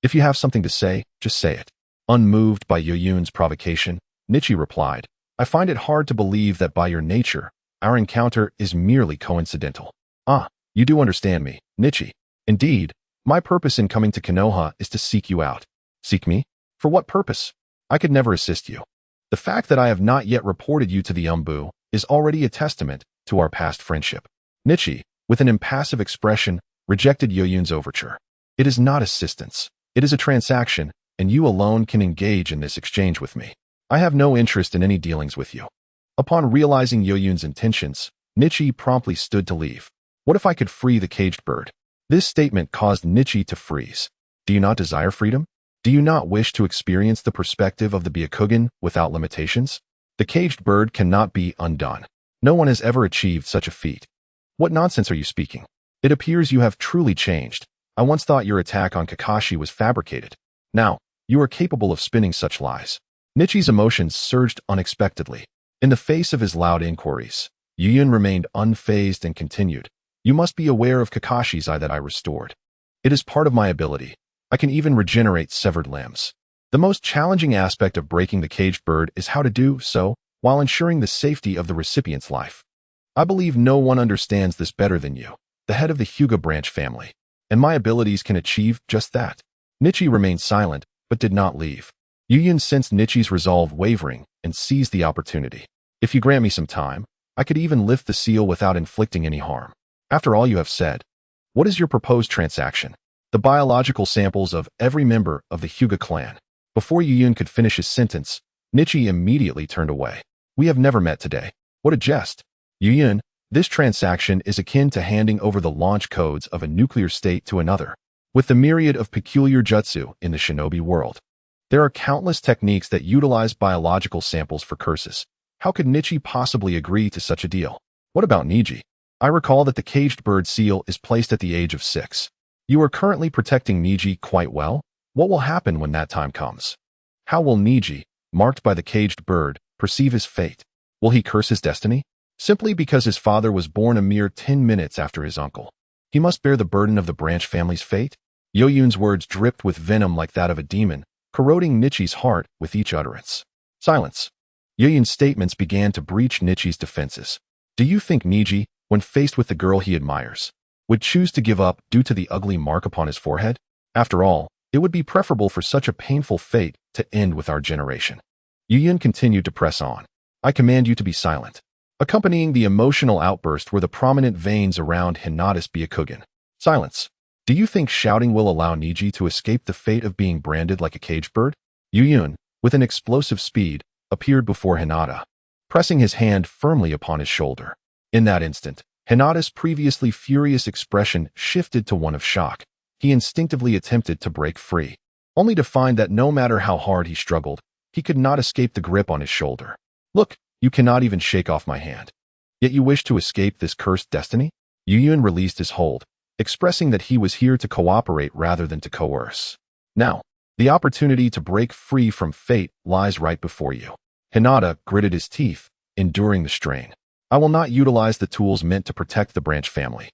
If you have something to say, just say it. Unmoved by Yuyun's provocation, Nichi replied, I find it hard to believe that by your nature, our encounter is merely coincidental. Ah, you do understand me, Nichi. Indeed, my purpose in coming to Konoha is to seek you out. Seek me? For what purpose? I could never assist you. The fact that I have not yet reported you to the Umbu is already a testament to our past friendship. Nichi, with an impassive expression, rejected Yoyun's overture. It is not assistance. It is a transaction, and you alone can engage in this exchange with me. I have no interest in any dealings with you. Upon realizing Yoyun's intentions, Nichi promptly stood to leave. What if I could free the caged bird? This statement caused Nichi to freeze. Do you not desire freedom? Do you not wish to experience the perspective of the Byakugan without limitations? The caged bird cannot be undone. No one has ever achieved such a feat. What nonsense are you speaking? It appears you have truly changed. I once thought your attack on Kakashi was fabricated. Now, you are capable of spinning such lies. Nichi's emotions surged unexpectedly. In the face of his loud inquiries, Yuyun remained unfazed and continued. You must be aware of Kakashi's eye that I restored. It is part of my ability. I can even regenerate severed limbs. The most challenging aspect of breaking the caged bird is how to do so while ensuring the safety of the recipient's life. I believe no one understands this better than you, the head of the Hyuga branch family, and my abilities can achieve just that. Nichi remained silent, but did not leave. Yuyun sensed Nichi's resolve wavering and seized the opportunity. If you grant me some time, I could even lift the seal without inflicting any harm. After all you have said, what is your proposed transaction? The biological samples of every member of the Hyuga clan. Before Yuyun could finish his sentence, Nichi immediately turned away. We have never met today. What a jest. Yuyun, this transaction is akin to handing over the launch codes of a nuclear state to another. With the myriad of peculiar jutsu in the shinobi world, there are countless techniques that utilize biological samples for curses. How could Nichi possibly agree to such a deal? What about Niji? I recall that the caged bird seal is placed at the age of 6. You are currently protecting Niji quite well. What will happen when that time comes? How will Niji, marked by the caged bird, perceive his fate? Will he curse his destiny? Simply because his father was born a mere 10 minutes after his uncle. He must bear the burden of the branch family's fate? Yoyun's words dripped with venom like that of a demon, corroding Nichi's heart with each utterance. Silence. Yoyun's statements began to breach Nichi's defenses. Do you think Niji, when faced with the girl he admires, would choose to give up due to the ugly mark upon his forehead? After all, it would be preferable for such a painful fate to end with our generation. Yuyun continued to press on. I command you to be silent. Accompanying the emotional outburst were the prominent veins around Hinata's Byakugan. Silence. Do you think shouting will allow Niji to escape the fate of being branded like a caged bird? Yuyun, with an explosive speed, appeared before Hinata, pressing his hand firmly upon his shoulder. In that instant, Hinata's previously furious expression shifted to one of shock. He instinctively attempted to break free, only to find that no matter how hard he struggled, he could not escape the grip on his shoulder. Look, you cannot even shake off my hand. Yet you wish to escape this cursed destiny? Yuyun released his hold, expressing that he was here to cooperate rather than to coerce. Now, the opportunity to break free from fate lies right before you. Hinata gritted his teeth, enduring the strain. I will not utilize the tools meant to protect the branch family,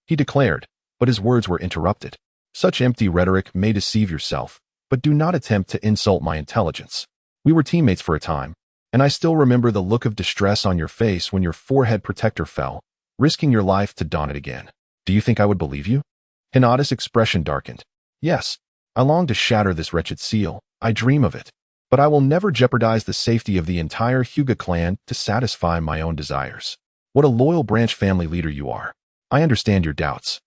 he declared, but his words were interrupted. Such empty rhetoric may deceive yourself, but do not attempt to insult my intelligence. We were teammates for a time, and I still remember the look of distress on your face when your forehead protector fell, risking your life to don it again. Do you think I would believe you? Hinata's expression darkened. Yes, I long to shatter this wretched seal. I dream of it. But I will never jeopardize the safety of the entire Hyuga clan to satisfy my own desires. What a loyal branch family leader you are. I understand your doubts.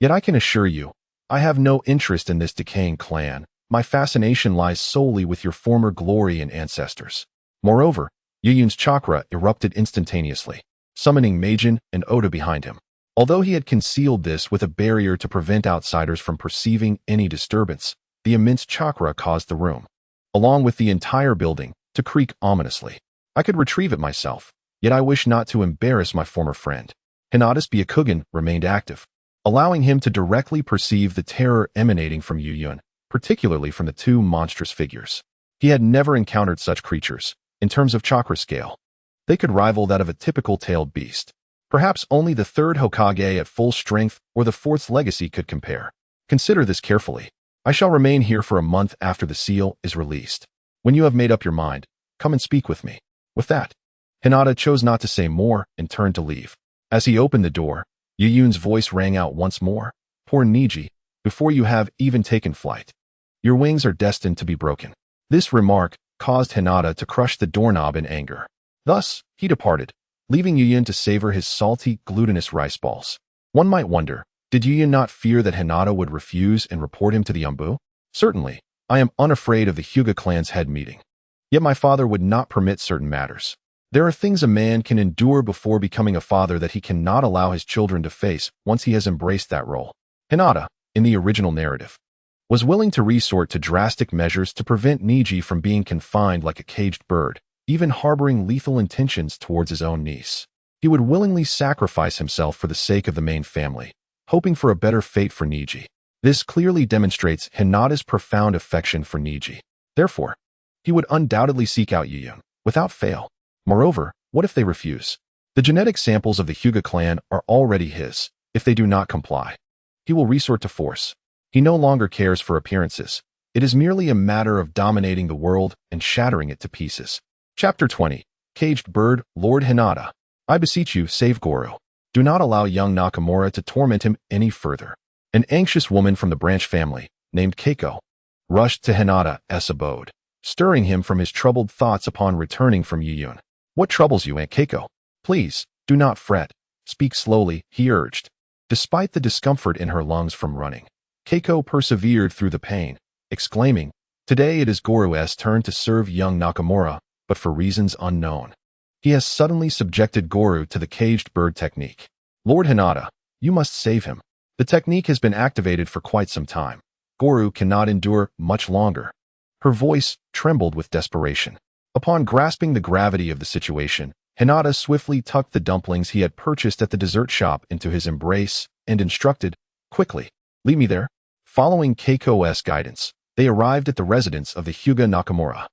Yet I can assure you, I have no interest in this decaying clan. My fascination lies solely with your former glory and ancestors. Moreover, Yuyun's chakra erupted instantaneously, summoning Meijin and Oda behind him. Although he had concealed this with a barrier to prevent outsiders from perceiving any disturbance, the immense chakra caused the room, along with the entire building, to creak ominously. I could retrieve it myself, yet I wish not to embarrass my former friend. Hinata's Byakugan remained active, allowing him to directly perceive the terror emanating from Yuyun, particularly from the two monstrous figures. He had never encountered such creatures. In terms of chakra scale, they could rival that of a typical tailed beast. Perhaps only the third Hokage at full strength or the fourth's legacy could compare. Consider this carefully. I shall remain here for a month after the seal is released. When you have made up your mind, come and speak with me. With that, Hinata chose not to say more and turned to leave. As he opened the door, Yuyun's voice rang out once more. Poor Niji, before you have even taken flight, your wings are destined to be broken. This remark, caused Hinata to crush the doorknob in anger. Thus, he departed, leaving Yuyun to savor his salty, glutinous rice balls. One might wonder, did Yuyun not fear that Hinata would refuse and report him to the Umbu? Certainly, I am unafraid of the Hyuga clan's head meeting. Yet my father would not permit certain matters. There are things a man can endure before becoming a father that he cannot allow his children to face once he has embraced that role. Hinata, in the original narrative, was willing to resort to drastic measures to prevent Niji from being confined like a caged bird, even harboring lethal intentions towards his own niece. He would willingly sacrifice himself for the sake of the main family, hoping for a better fate for Niji. This clearly demonstrates Hinata's profound affection for Niji. Therefore, he would undoubtedly seek out Yuyun, without fail. Moreover, what if they refuse? The genetic samples of the Hyuga clan are already his. If they do not comply, he will resort to force. He no longer cares for appearances. It is merely a matter of dominating the world and shattering it to pieces. Chapter 20. Caged Bird, Lord Hinata. I beseech you, save Goro. Do not allow young Nakamura to torment him any further. An anxious woman from the branch family, named Keiko, rushed to Hinata's abode, stirring him from his troubled thoughts upon returning from Yuyun. What troubles you, Aunt Keiko? Please, do not fret. Speak slowly, he urged. Despite the discomfort in her lungs from running, Keiko persevered through the pain, exclaiming, "Today it is Goru's turn to serve young Nakamura, but for reasons unknown. He has suddenly subjected Goru to the caged bird technique. Lord Hinata, you must save him. The technique has been activated for quite some time. Goru cannot endure much longer." Her voice trembled with desperation. Upon grasping the gravity of the situation, Hinata swiftly tucked the dumplings he had purchased at the dessert shop into his embrace and instructed, "Quickly, leave me there." Following Keiko's guidance, they arrived at the residence of the Hyuga Nakamura.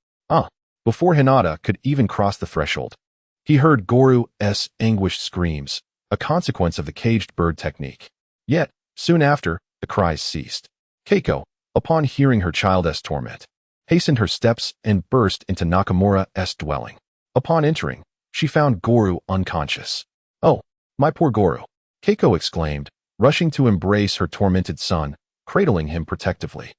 Before Hinata could even cross the threshold, he heard Goru's anguished screams, a consequence of the caged bird technique. Yet, soon after, the cries ceased. Keiko, upon hearing her child's torment, hastened her steps and burst into Nakamura's dwelling. Upon entering, she found Goru unconscious. "Oh, my poor Goru," Keiko exclaimed, rushing to embrace her tormented son, cradling him protectively.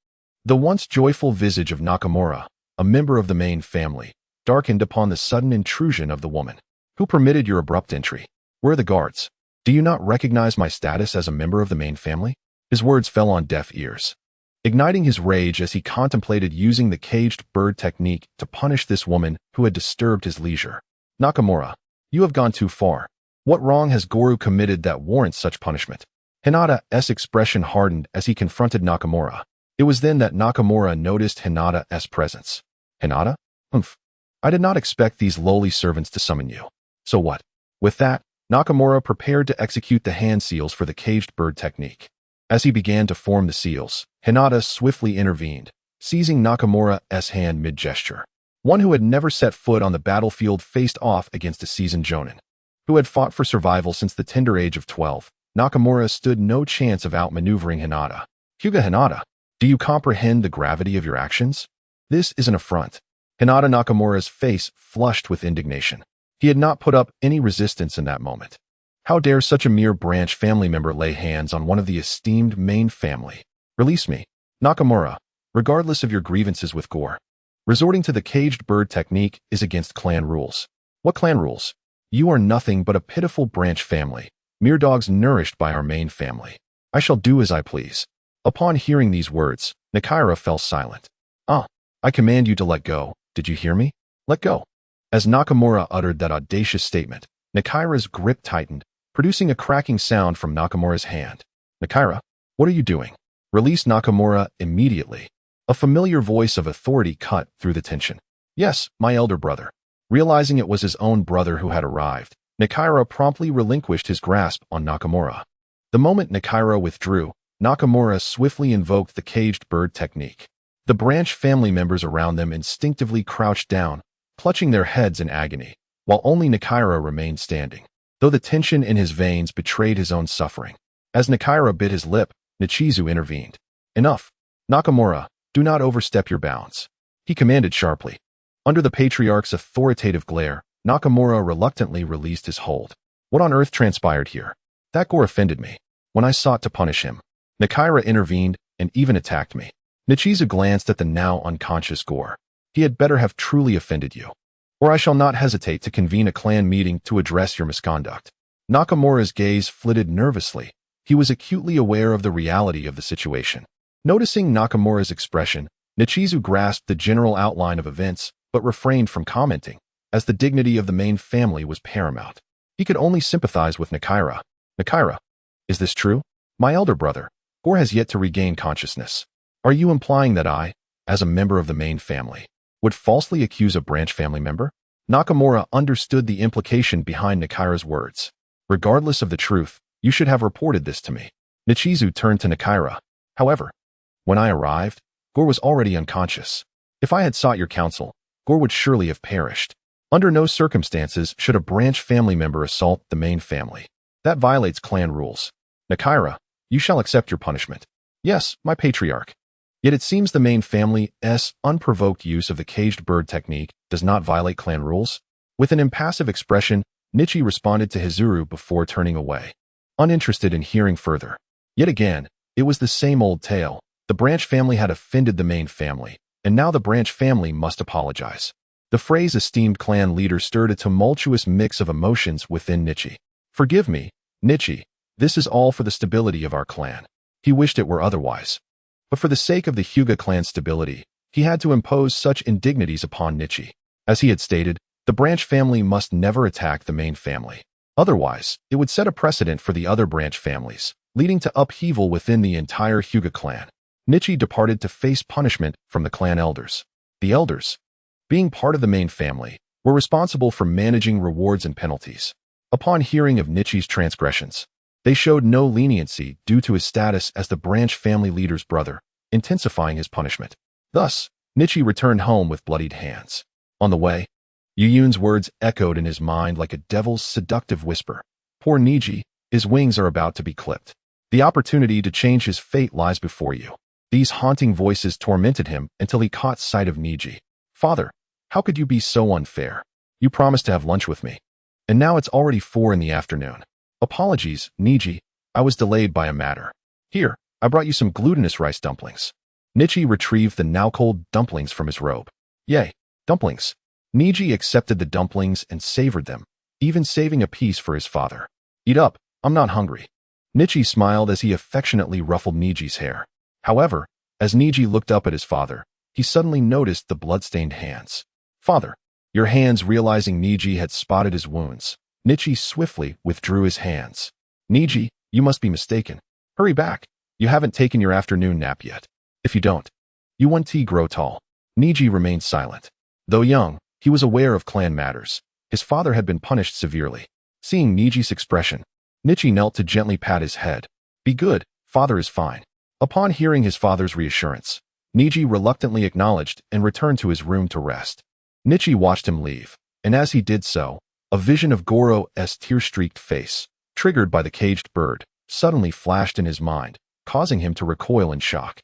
The once joyful visage of Nakamura, a member of the main family, darkened upon the sudden intrusion of the woman. "Who permitted your abrupt entry? Where are the guards? Do you not recognize my status as a member of the main family?" His words fell on deaf ears, igniting his rage as he contemplated using the caged bird technique to punish this woman who had disturbed his leisure. "Nakamura, you have gone too far. What wrong has Goru committed that warrants such punishment?" Hinata's expression hardened as he confronted Nakamura. It was then that Nakamura noticed Hinata's presence. "Hinata? Humph. I did not expect these lowly servants to summon you. So what?" With that, Nakamura prepared to execute the hand seals for the caged bird technique. As he began to form the seals, Hinata swiftly intervened, seizing Nakamura's hand mid-gesture. One who had never set foot on the battlefield faced off against a seasoned jonin, who had fought for survival since the tender age of 12. Nakamura stood no chance of outmaneuvering Hinata. "Hyuga Hinata, do you comprehend the gravity of your actions? This is an affront." Hinata Nakamura's face flushed with indignation. He had not put up any resistance in that moment. How dare such a mere branch family member lay hands on one of the esteemed main family? "Release me, Nakamura, regardless of your grievances with Gore. Resorting to the caged bird technique is against clan rules." "What clan rules? You are nothing but a pitiful branch family, mere dogs nourished by our main family. I shall do as I please." Upon hearing these words, Nakaira fell silent. I command you to let go. Did you hear me? Let go." As Nakamura uttered that audacious statement, Nakaira's grip tightened, producing a cracking sound from Nakamura's hand. "Nakaira, what are you doing? Release Nakamura immediately." A familiar voice of authority cut through the tension. "Yes, my elder brother." Realizing it was his own brother who had arrived, Nakaira promptly relinquished his grasp on Nakamura. The moment Nakaira withdrew, Nakamura swiftly invoked the caged bird technique. The branch family members around them instinctively crouched down, clutching their heads in agony, while only Nakaira remained standing, though the tension in his veins betrayed his own suffering. As Nakaira bit his lip, Nichizu intervened. "Enough. Nakamura, do not overstep your bounds," he commanded sharply. Under the patriarch's authoritative glare, Nakamura reluctantly released his hold. What on earth transpired here? That Gore offended me. When I sought to punish him, Nakaira intervened and even attacked me. Nichizu glanced at the now unconscious Gore. he had better have truly offended you, or I shall not hesitate to convene a clan meeting to address your misconduct. Nakamura's gaze flitted nervously. He was acutely aware of the reality of the situation. Noticing Nakamura's expression, Nichizu grasped the general outline of events, but refrained from commenting, as the dignity of the main family was paramount. He could only sympathize with Nakaira. Nakaira, is this true? My elder brother, or has yet to regain consciousness. Are you implying that I, as a member of the main family, would falsely accuse a branch family member? Nakamura understood the implication behind Nakaira's words. Regardless of the truth, you should have reported this to me. Nichizu turned to Nakaira. However, when I arrived, Gore was already unconscious. If I had sought your counsel, Gore would surely have perished. Under no circumstances should a branch family member assault the main family. That violates clan rules. Nakaira, you shall accept your punishment. Yes, my patriarch. Yet it seems the main family's unprovoked use of the caged bird technique does not violate clan rules. With an impassive expression, Nichi responded to Hizuru before turning away, uninterested in hearing further. Yet again, it was the same old tale. The branch family had offended the main family, and now the branch family must apologize. The phrase esteemed clan leader stirred a tumultuous mix of emotions within Nichi. Forgive me, Nichi, this is all for the stability of our clan. He wished it were otherwise. But for the sake of the Hyuga clan's stability, he had to impose such indignities upon Nichi. As he had stated, the branch family must never attack the main family. Otherwise, it would set a precedent for the other branch families, leading to upheaval within the entire Hyuga clan. Nichi departed to face punishment from the clan elders. The elders, being part of the main family, were responsible for managing rewards and penalties. Upon hearing of Nichi's transgressions, they showed no leniency due to his status as the branch family leader's brother, intensifying his punishment. Thus, Nichi returned home with bloodied hands. On the way, Yuyun's words echoed in his mind like a devil's seductive whisper. Poor Niji, his wings are about to be clipped. The opportunity to change his fate lies before you. These haunting voices tormented him until he caught sight of Niji. Father, how could you be so unfair? You promised to have lunch with me. And now it's already 4 in the afternoon. Apologies, Niji, I was delayed by a matter. Here, I brought you some glutinous rice dumplings. Nichi retrieved the now-cold dumplings from his robe. Yay, dumplings. Niji accepted the dumplings and savored them, even saving a piece for his father. Eat up, I'm not hungry. Nichi smiled as he affectionately ruffled Niji's hair. However, as Niji looked up at his father, he suddenly noticed the blood-stained hands. Father, your hands. Realizing Niji had spotted his wounds, Nichi swiftly withdrew his hands. Niji, you must be mistaken. Hurry back. You haven't taken your afternoon nap yet. If you don't, you won't grow tall. Niji remained silent. Though young, he was aware of clan matters. His father had been punished severely. Seeing Niji's expression, Nichi knelt to gently pat his head. Be good, father is fine. Upon hearing his father's reassurance, Niji reluctantly acknowledged and returned to his room to rest. Nichi watched him leave, and as he did so, a vision of Goro's tear-streaked face, triggered by the caged bird, suddenly flashed in his mind, causing him to recoil in shock.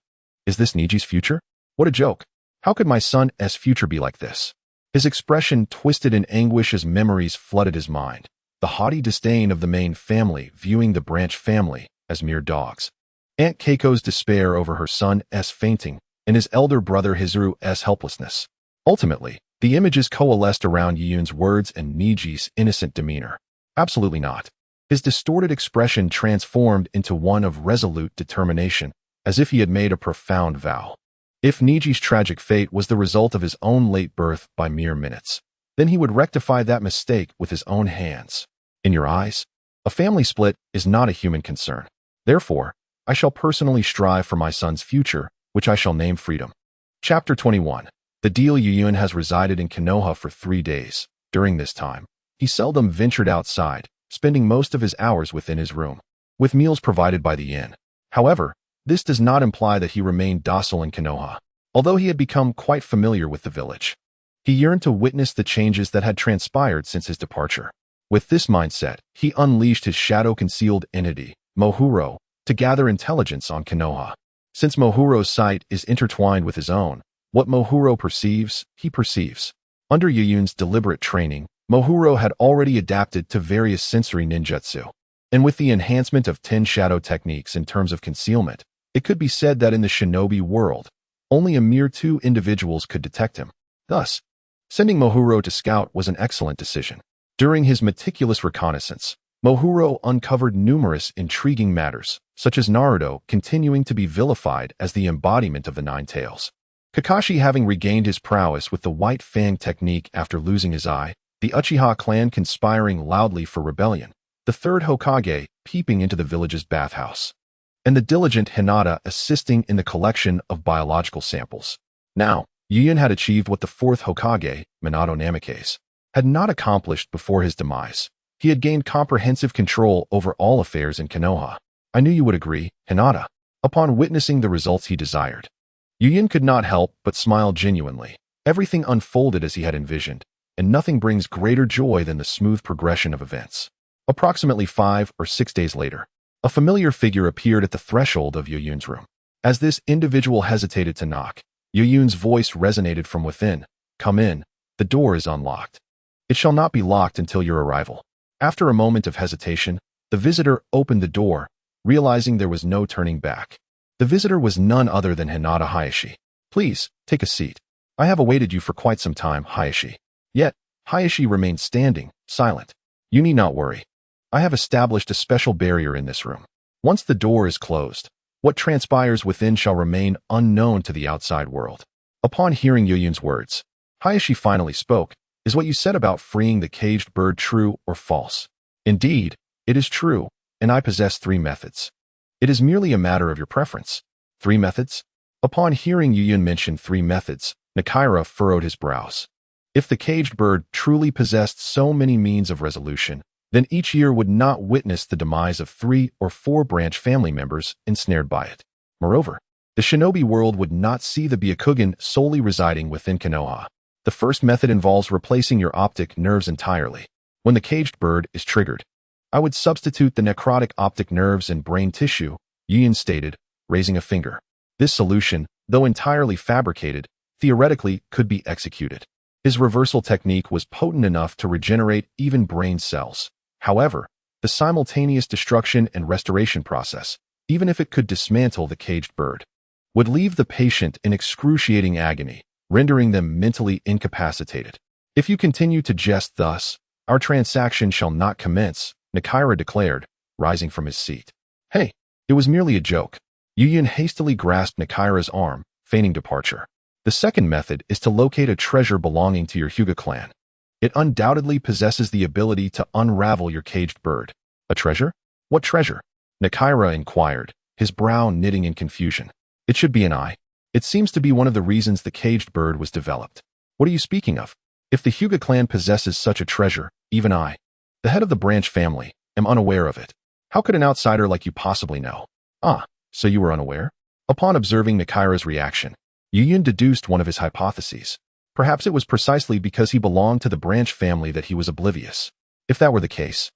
Is this Niji's future? What a joke. How could my son's future be like this? His expression twisted in anguish as memories flooded his mind. The haughty disdain of the main family viewing the branch family as mere dogs. Aunt Keiko's despair over her son's fainting, and his elder brother Hizuru's helplessness. Ultimately, the images coalesced around Yuyun's words and Niji's innocent demeanor. Absolutely not. His distorted expression transformed into one of resolute determination, as if he had made a profound vow. If Niji's tragic fate was the result of his own late birth by mere minutes, then he would rectify that mistake with his own hands. In your eyes, a family split is not a human concern. Therefore, I shall personally strive for my son's future, which I shall name freedom. Chapter 21. The deal. Yuyun has resided in Konoha for 3 days. During this time, he seldom ventured outside, spending most of his hours within his room, with meals provided by the inn. However, this does not imply that he remained docile in Konoha. Although he had become quite familiar with the village, he yearned to witness the changes that had transpired since his departure. With this mindset, he unleashed his shadow-concealed entity, Mohuro, to gather intelligence on Konoha. Since Mohuro's sight is intertwined with his own, what Mohuro perceives, he perceives. Under Yuyun's deliberate training, Mohuro had already adapted to various sensory ninjutsu. And with the enhancement of 10 shadow techniques in terms of concealment, it could be said that in the shinobi world, only a mere 2 individuals could detect him. Thus, sending Mohuro to scout was an excellent decision. During his meticulous reconnaissance, Mohuro uncovered numerous intriguing matters, such as Naruto continuing to be vilified as the embodiment of the Nine Tails, Kakashi having regained his prowess with the White Fang technique after losing his eye, the Uchiha clan conspiring loudly for rebellion, the third Hokage peeping into the village's bathhouse, and the diligent Hinata assisting in the collection of biological samples. Now, Yuyin had achieved what the fourth Hokage, Minato Namikaze, had not accomplished before his demise. He had gained comprehensive control over all affairs in Konoha. I knew you would agree, Hinata. Upon witnessing the results he desired, Yuyin could not help but smile genuinely. Everything unfolded as he had envisioned, and nothing brings greater joy than the smooth progression of events. Approximately 5 or 6 days later, a familiar figure appeared at the threshold of Yuyun's room. As this individual hesitated to knock, Yuyun's voice resonated from within. Come in, the door is unlocked. It shall not be locked until your arrival. After a moment of hesitation, the visitor opened the door, realizing there was no turning back. The visitor was none other than Hinata Hayashi. Please, take a seat. I have awaited you for quite some time, Hayashi. Yet, Hayashi remained standing, silent. You need not worry. I have established a special barrier in this room. Once the door is closed, what transpires within shall remain unknown to the outside world. Upon hearing Yuyun's words, Hayashi finally spoke. Is what you said about freeing the caged bird true or false? Indeed, it is true, and I possess 3 methods. It is merely a matter of your preference. 3 methods? Upon hearing Yuyun mention 3 methods, Nakaira furrowed his brows. If the caged bird truly possessed so many means of resolution, then each year would not witness the demise of 3 or 4 branch family members ensnared by it. Moreover, the shinobi world would not see the Byakugan solely residing within Konoha. The first method involves replacing your optic nerves entirely. When the caged bird is triggered, I would substitute the necrotic optic nerves and brain tissue, Yuyun stated, raising a finger. This solution, though entirely fabricated, theoretically could be executed. His reversal technique was potent enough to regenerate even brain cells. However, the simultaneous destruction and restoration process, even if it could dismantle the caged bird, would leave the patient in excruciating agony, rendering them mentally incapacitated. If you continue to jest thus, our transaction shall not commence, Nakaira declared, rising from his seat. Hey, it was merely a joke. Yuyun hastily grasped Nakaira's arm, feigning departure. The second method is to locate a treasure belonging to your Hyuga clan. It undoubtedly possesses the ability to unravel your caged bird. A treasure? What treasure? Nakaira inquired, his brow knitting in confusion. It should be an eye. It seems to be one of the reasons the caged bird was developed. What are you speaking of? If the Hyuga clan possesses such a treasure, even I, the head of the branch family, am unaware of it. How could an outsider like you possibly know? Ah, so you were unaware? Upon observing Nakaira's reaction, Yuyun deduced one of his hypotheses. Perhaps it was precisely because he belonged to the branch family that he was oblivious. If that were the case,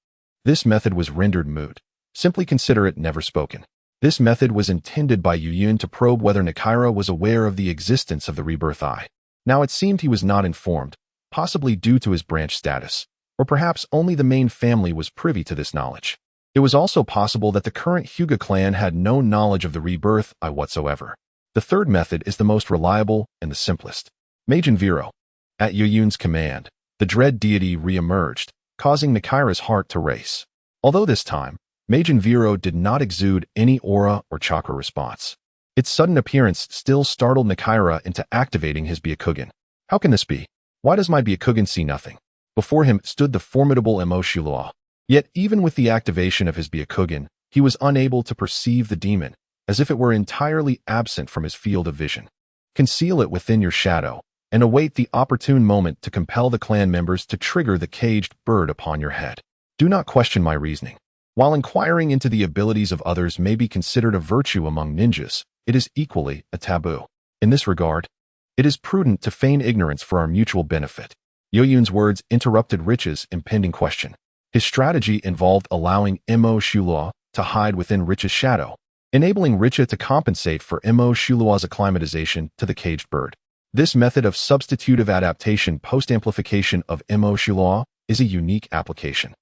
this method was rendered moot. Simply consider it never spoken. This method was intended by Yuyun to probe whether Nakaira was aware of the existence of the rebirth eye. Now it seemed he was not informed, possibly due to his branch status, or perhaps only the main family was privy to this knowledge. It was also possible that the current Hyuga clan had no knowledge of the rebirth eye whatsoever. The third method is the most reliable and the simplest. Meijin Viro. At Yuyun's command, the dread deity re-emerged, causing Nakaira's heart to race. Although this time, Meijin Viro did not exude any aura or chakra response. Its sudden appearance still startled Nakaira into activating his Byakugan. How can this be? Why does my Byakugan see nothing? Before him stood the formidable Emo Shulua. Yet even with the activation of his Byakugan, he was unable to perceive the demon, as if it were entirely absent from his field of vision. Conceal it within your shadow, and await the opportune moment to compel the clan members to trigger the caged bird upon your head. Do not question my reasoning. While inquiring into the abilities of others may be considered a virtue among ninjas, it is equally a taboo. In this regard, it is prudent to feign ignorance for our mutual benefit. Yuyun's words interrupted Rich's impending question. His strategy involved allowing Emo Shulua to hide within Rich's shadow, enabling Richa to compensate for Emo Shulua's acclimatization to the caged bird. This method of substitutive adaptation post-amplification of Emo Shulua is a unique application,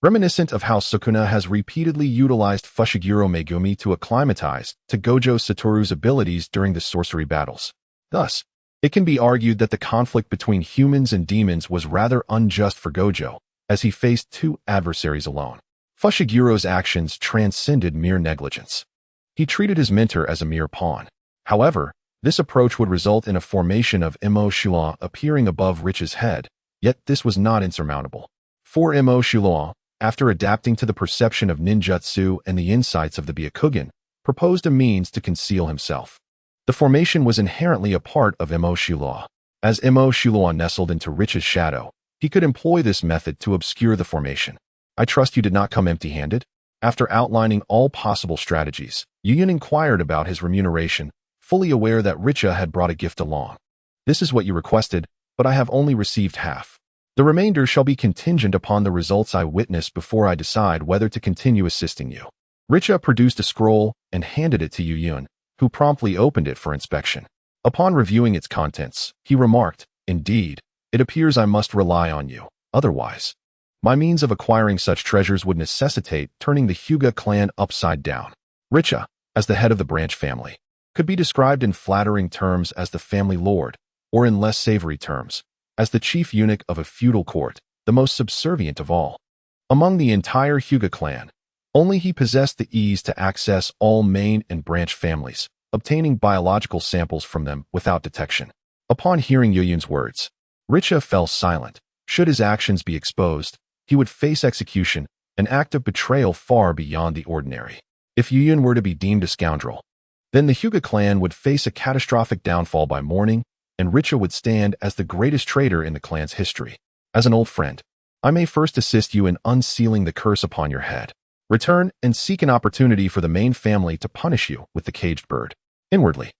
reminiscent of how Sukuna has repeatedly utilized Fushiguro Megumi to acclimatize to Gojo Satoru's abilities during the sorcery battles. Thus, It can be argued that the conflict between humans and demons was rather unjust for Gojo, as he faced two adversaries alone. Fushigiro's actions transcended mere negligence. He treated his mentor as a mere pawn. However, this approach would result in a formation of Imo Shulan appearing above Richa's head, yet this was not insurmountable. For Imo Shulan, after adapting to the perception of ninjutsu and the insights of the Byakugan, proposed a means to conceal himself. The formation was inherently a part of Imo Shulan. As Imo Shulan nestled into Richa's shadow, he could employ this method to obscure the formation. I trust you did not come empty-handed? After outlining all possible strategies, Yuyun inquired about his remuneration, fully aware that Richa had brought a gift along. This is what you requested, but I have only received half. The remainder shall be contingent upon the results I witness before I decide whether to continue assisting you. Richa produced a scroll and handed it to Yuyun, who promptly opened it for inspection. Upon reviewing its contents, he remarked, "Indeed, it appears I must rely on you. Otherwise, my means of acquiring such treasures would necessitate turning the Hyuga clan upside down." Richa, as the head of the branch family, could be described in flattering terms as the family lord, or in less savory terms, as the chief eunuch of a feudal court, the most subservient of all. Among the entire Hyuga clan, only he possessed the ease to access all main and branch families, obtaining biological samples from them without detection. Upon hearing Yuyun's words, Richa fell silent. Should his actions be exposed, he would face execution, an act of betrayal far beyond the ordinary. If Yuyun were to be deemed a scoundrel, then the Hyuga clan would face a catastrophic downfall by morning, and Richa would stand as the greatest traitor in the clan's history. As an old friend, I may first assist you in unsealing the curse upon your head. Return and seek an opportunity for the main family to punish you with the caged bird. Inwardly,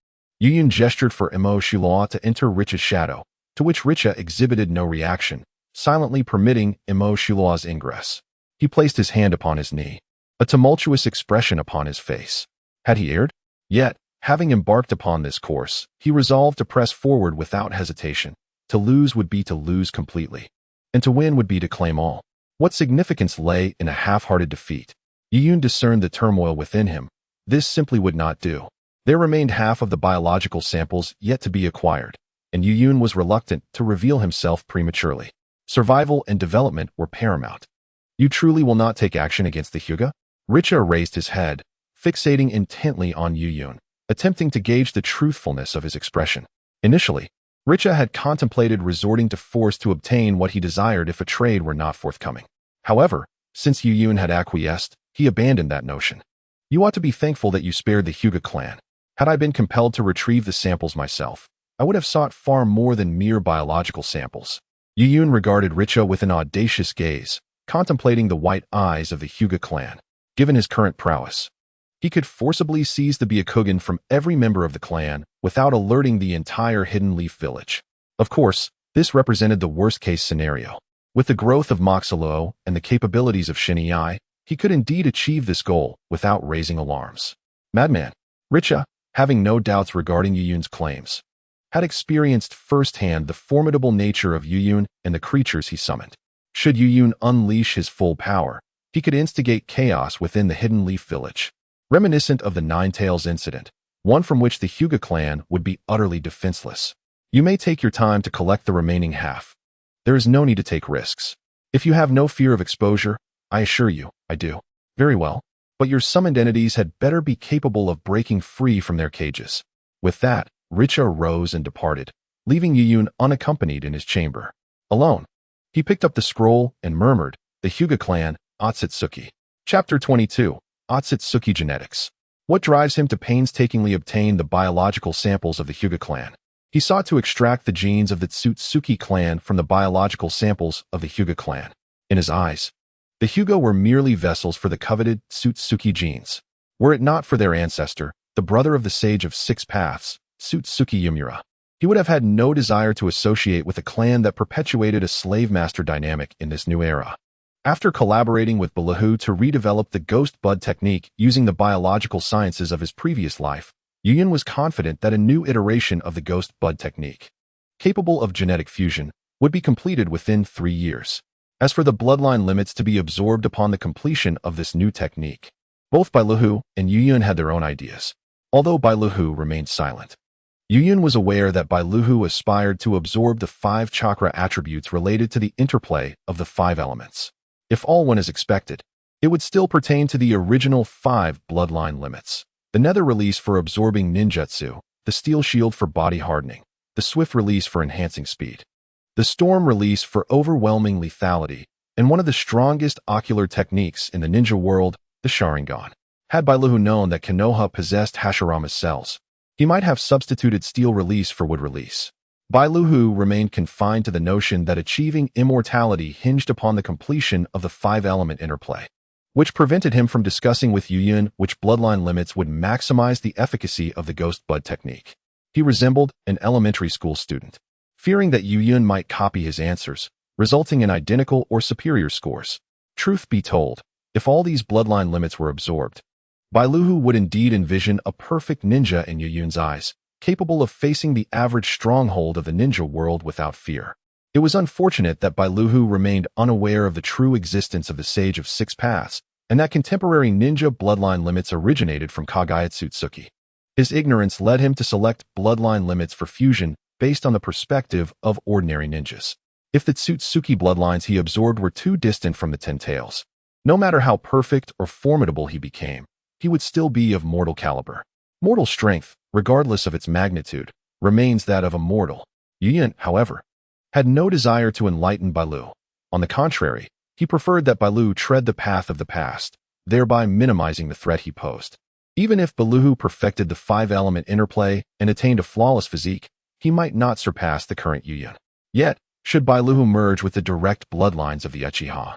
Yuyun gestured for Imo Shulan to enter Richa's shadow, to which Richa exhibited no reaction, silently permitting Imo Shulan's ingress. He placed his hand upon his knee, a tumultuous expression upon his face. Had he erred? Yet, having embarked upon this course, he resolved to press forward without hesitation. To lose would be to lose completely, and to win would be to claim all. What significance lay in a half-hearted defeat? Yuyun discerned the turmoil within him. This simply would not do. There remained half of the biological samples yet to be acquired, and Yuyun was reluctant to reveal himself prematurely. Survival and development were paramount. You truly will not take action against the Hyuga? Richa raised his head, fixating intently on Yuyun, attempting to gauge the truthfulness of his expression. Initially, Richa had contemplated resorting to force to obtain what he desired if a trade were not forthcoming. However, since Yuyun had acquiesced, he abandoned that notion. You ought to be thankful that you spared the Hyuga clan. Had I been compelled to retrieve the samples myself, I would have sought far more than mere biological samples. Yuyun regarded Richa with an audacious gaze, contemplating the white eyes of the Hyuga clan. Given his current prowess, he could forcibly seize the Byakugan from every member of the clan without alerting the entire Hidden Leaf village. Of course, this represented the worst-case scenario. With the growth of Moxalo and the capabilities of Shinno, he could indeed achieve this goal without raising alarms. Madman, Richa, having no doubts regarding Yuyun's claims, had experienced firsthand the formidable nature of Yuyun and the creatures he summoned. Should Yuyun unleash his full power, he could instigate chaos within the Hidden Leaf village. Reminiscent of the Nine Tails incident, one from which the Hyuga clan would be utterly defenseless. You may take your time to collect the remaining half. There is no need to take risks. If you have no fear of exposure, I assure you, I do. Very well, but your summoned entities had better be capable of breaking free from their cages. With that, Richa rose and departed, leaving Yuyun unaccompanied in his chamber. Alone, he picked up the scroll and murmured, "The Hyuga clan, Otsutsuki." Chapter 22. Otsutsuki Genetics. What drives him to painstakingly obtain the biological samples of the Hyuga clan? He sought to extract the genes of the Otsutsuki clan from the biological samples of the Hyuga clan. In his eyes, the Hyuga were merely vessels for the coveted Otsutsuki genes. Were it not for their ancestor, the brother of the Sage of Six Paths, Otsutsuki Yumura, he would have had no desire to associate with a clan that perpetuated a slave-master dynamic in this new era. After collaborating with Ballahu to redevelop the ghost bud technique using the biological sciences of his previous life, Yuyun was confident that a new iteration of the ghost bud technique, capable of genetic fusion, would be completed within 3 years. As for the bloodline limits to be absorbed upon the completion of this new technique, both Ballahu and Yuyun had their own ideas, although Ballahu remained silent. Yuyun was aware that Bailuhu aspired to absorb the 5 chakra attributes related to the interplay of the 5 elements. If all went as expected, it would still pertain to the original 5 bloodline limits. The nether release for absorbing ninjutsu, the steel shield for body hardening, the swift release for enhancing speed, the storm release for overwhelming lethality, and one of the strongest ocular techniques in the ninja world, the Sharingan. Had Bailuhu known that Konoha possessed Hashirama's cells, he might have substituted steel release for wood release. Bailuhu remained confined to the notion that achieving immortality hinged upon the completion of the 5-element interplay, which prevented him from discussing with Yuyun which bloodline limits would maximize the efficacy of the Ghost Bud technique. He resembled an elementary school student, fearing that Yuyun might copy his answers, resulting in identical or superior scores. Truth be told, if all these bloodline limits were absorbed, Bailuhu would indeed envision a perfect ninja in Yuyun's eyes, capable of facing the average stronghold of the ninja world without fear. It was unfortunate that Bailuhu remained unaware of the true existence of the Sage of 6 Paths, and that contemporary ninja bloodline limits originated from Kagaya Tsutsuki. His ignorance led him to select bloodline limits for fusion based on the perspective of ordinary ninjas. If the Tsutsuki bloodlines he absorbed were too distant from the Ten Tails, no matter how perfect or formidable he became, he would still be of mortal caliber. Mortal strength, regardless of its magnitude, remains that of a mortal. Yuyun, however, had no desire to enlighten Bailu. On the contrary, he preferred that Bailu tread the path of the past, thereby minimizing the threat he posed. Even if Bailuhu perfected the 5-element interplay and attained a flawless physique, he might not surpass the current Yuyun. Yet, should Bailuhu merge with the direct bloodlines of the Uchiha,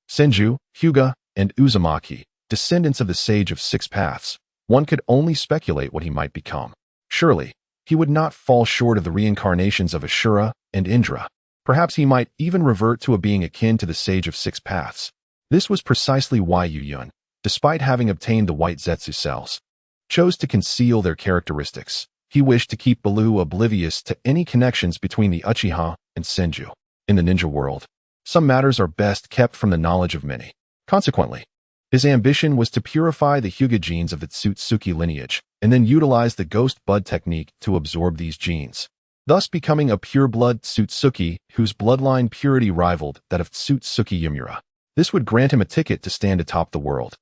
Senju, Hyuga, and Uzumaki, descendants of the Sage of 6 Paths, one could only speculate what he might become. Surely, he would not fall short of the reincarnations of Ashura and Indra. Perhaps he might even revert to a being akin to the Sage of 6 Paths. This was precisely why Yuyun, despite having obtained the white Zetsu cells, chose to conceal their characteristics. He wished to keep Bailuhu oblivious to any connections between the Uchiha and Senju. In the ninja world, some matters are best kept from the knowledge of many. Consequently, his ambition was to purify the Hyuga genes of the Tsutsuki lineage, and then utilize the Ghost Bud technique to absorb these genes, thus becoming a pure-blood Tsutsuki whose bloodline purity rivaled that of Tsutsuki Yumura. This would grant him a ticket to stand atop the world.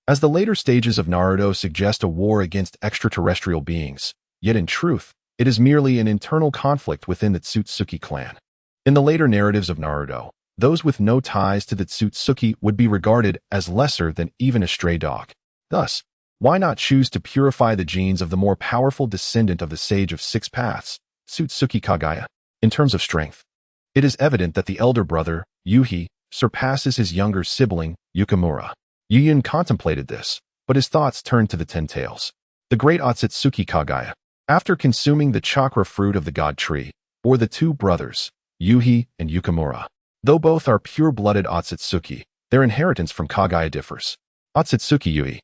As the later stages of Naruto suggest a war against extraterrestrial beings, yet in truth, it is merely an internal conflict within the Tsutsuki clan. In the later narratives of Naruto, those with no ties to the Tsutsuki would be regarded as lesser than even a stray dog. Thus, why not choose to purify the genes of the more powerful descendant of the Sage of 6 Paths, Tsutsuki Kagaya? In terms of strength, it is evident that the elder brother, Yuhi, surpasses his younger sibling, Yukimura. Yuyun contemplated this, but his thoughts turned to the Ten Tails. The great Otsutsuki Kagaya, after consuming the chakra fruit of the god tree, bore the 2 brothers, Yuhi and Yukimura. Though both are pure-blooded Otsutsuki, their inheritance from Kagaya differs. Otsutsuki Yui,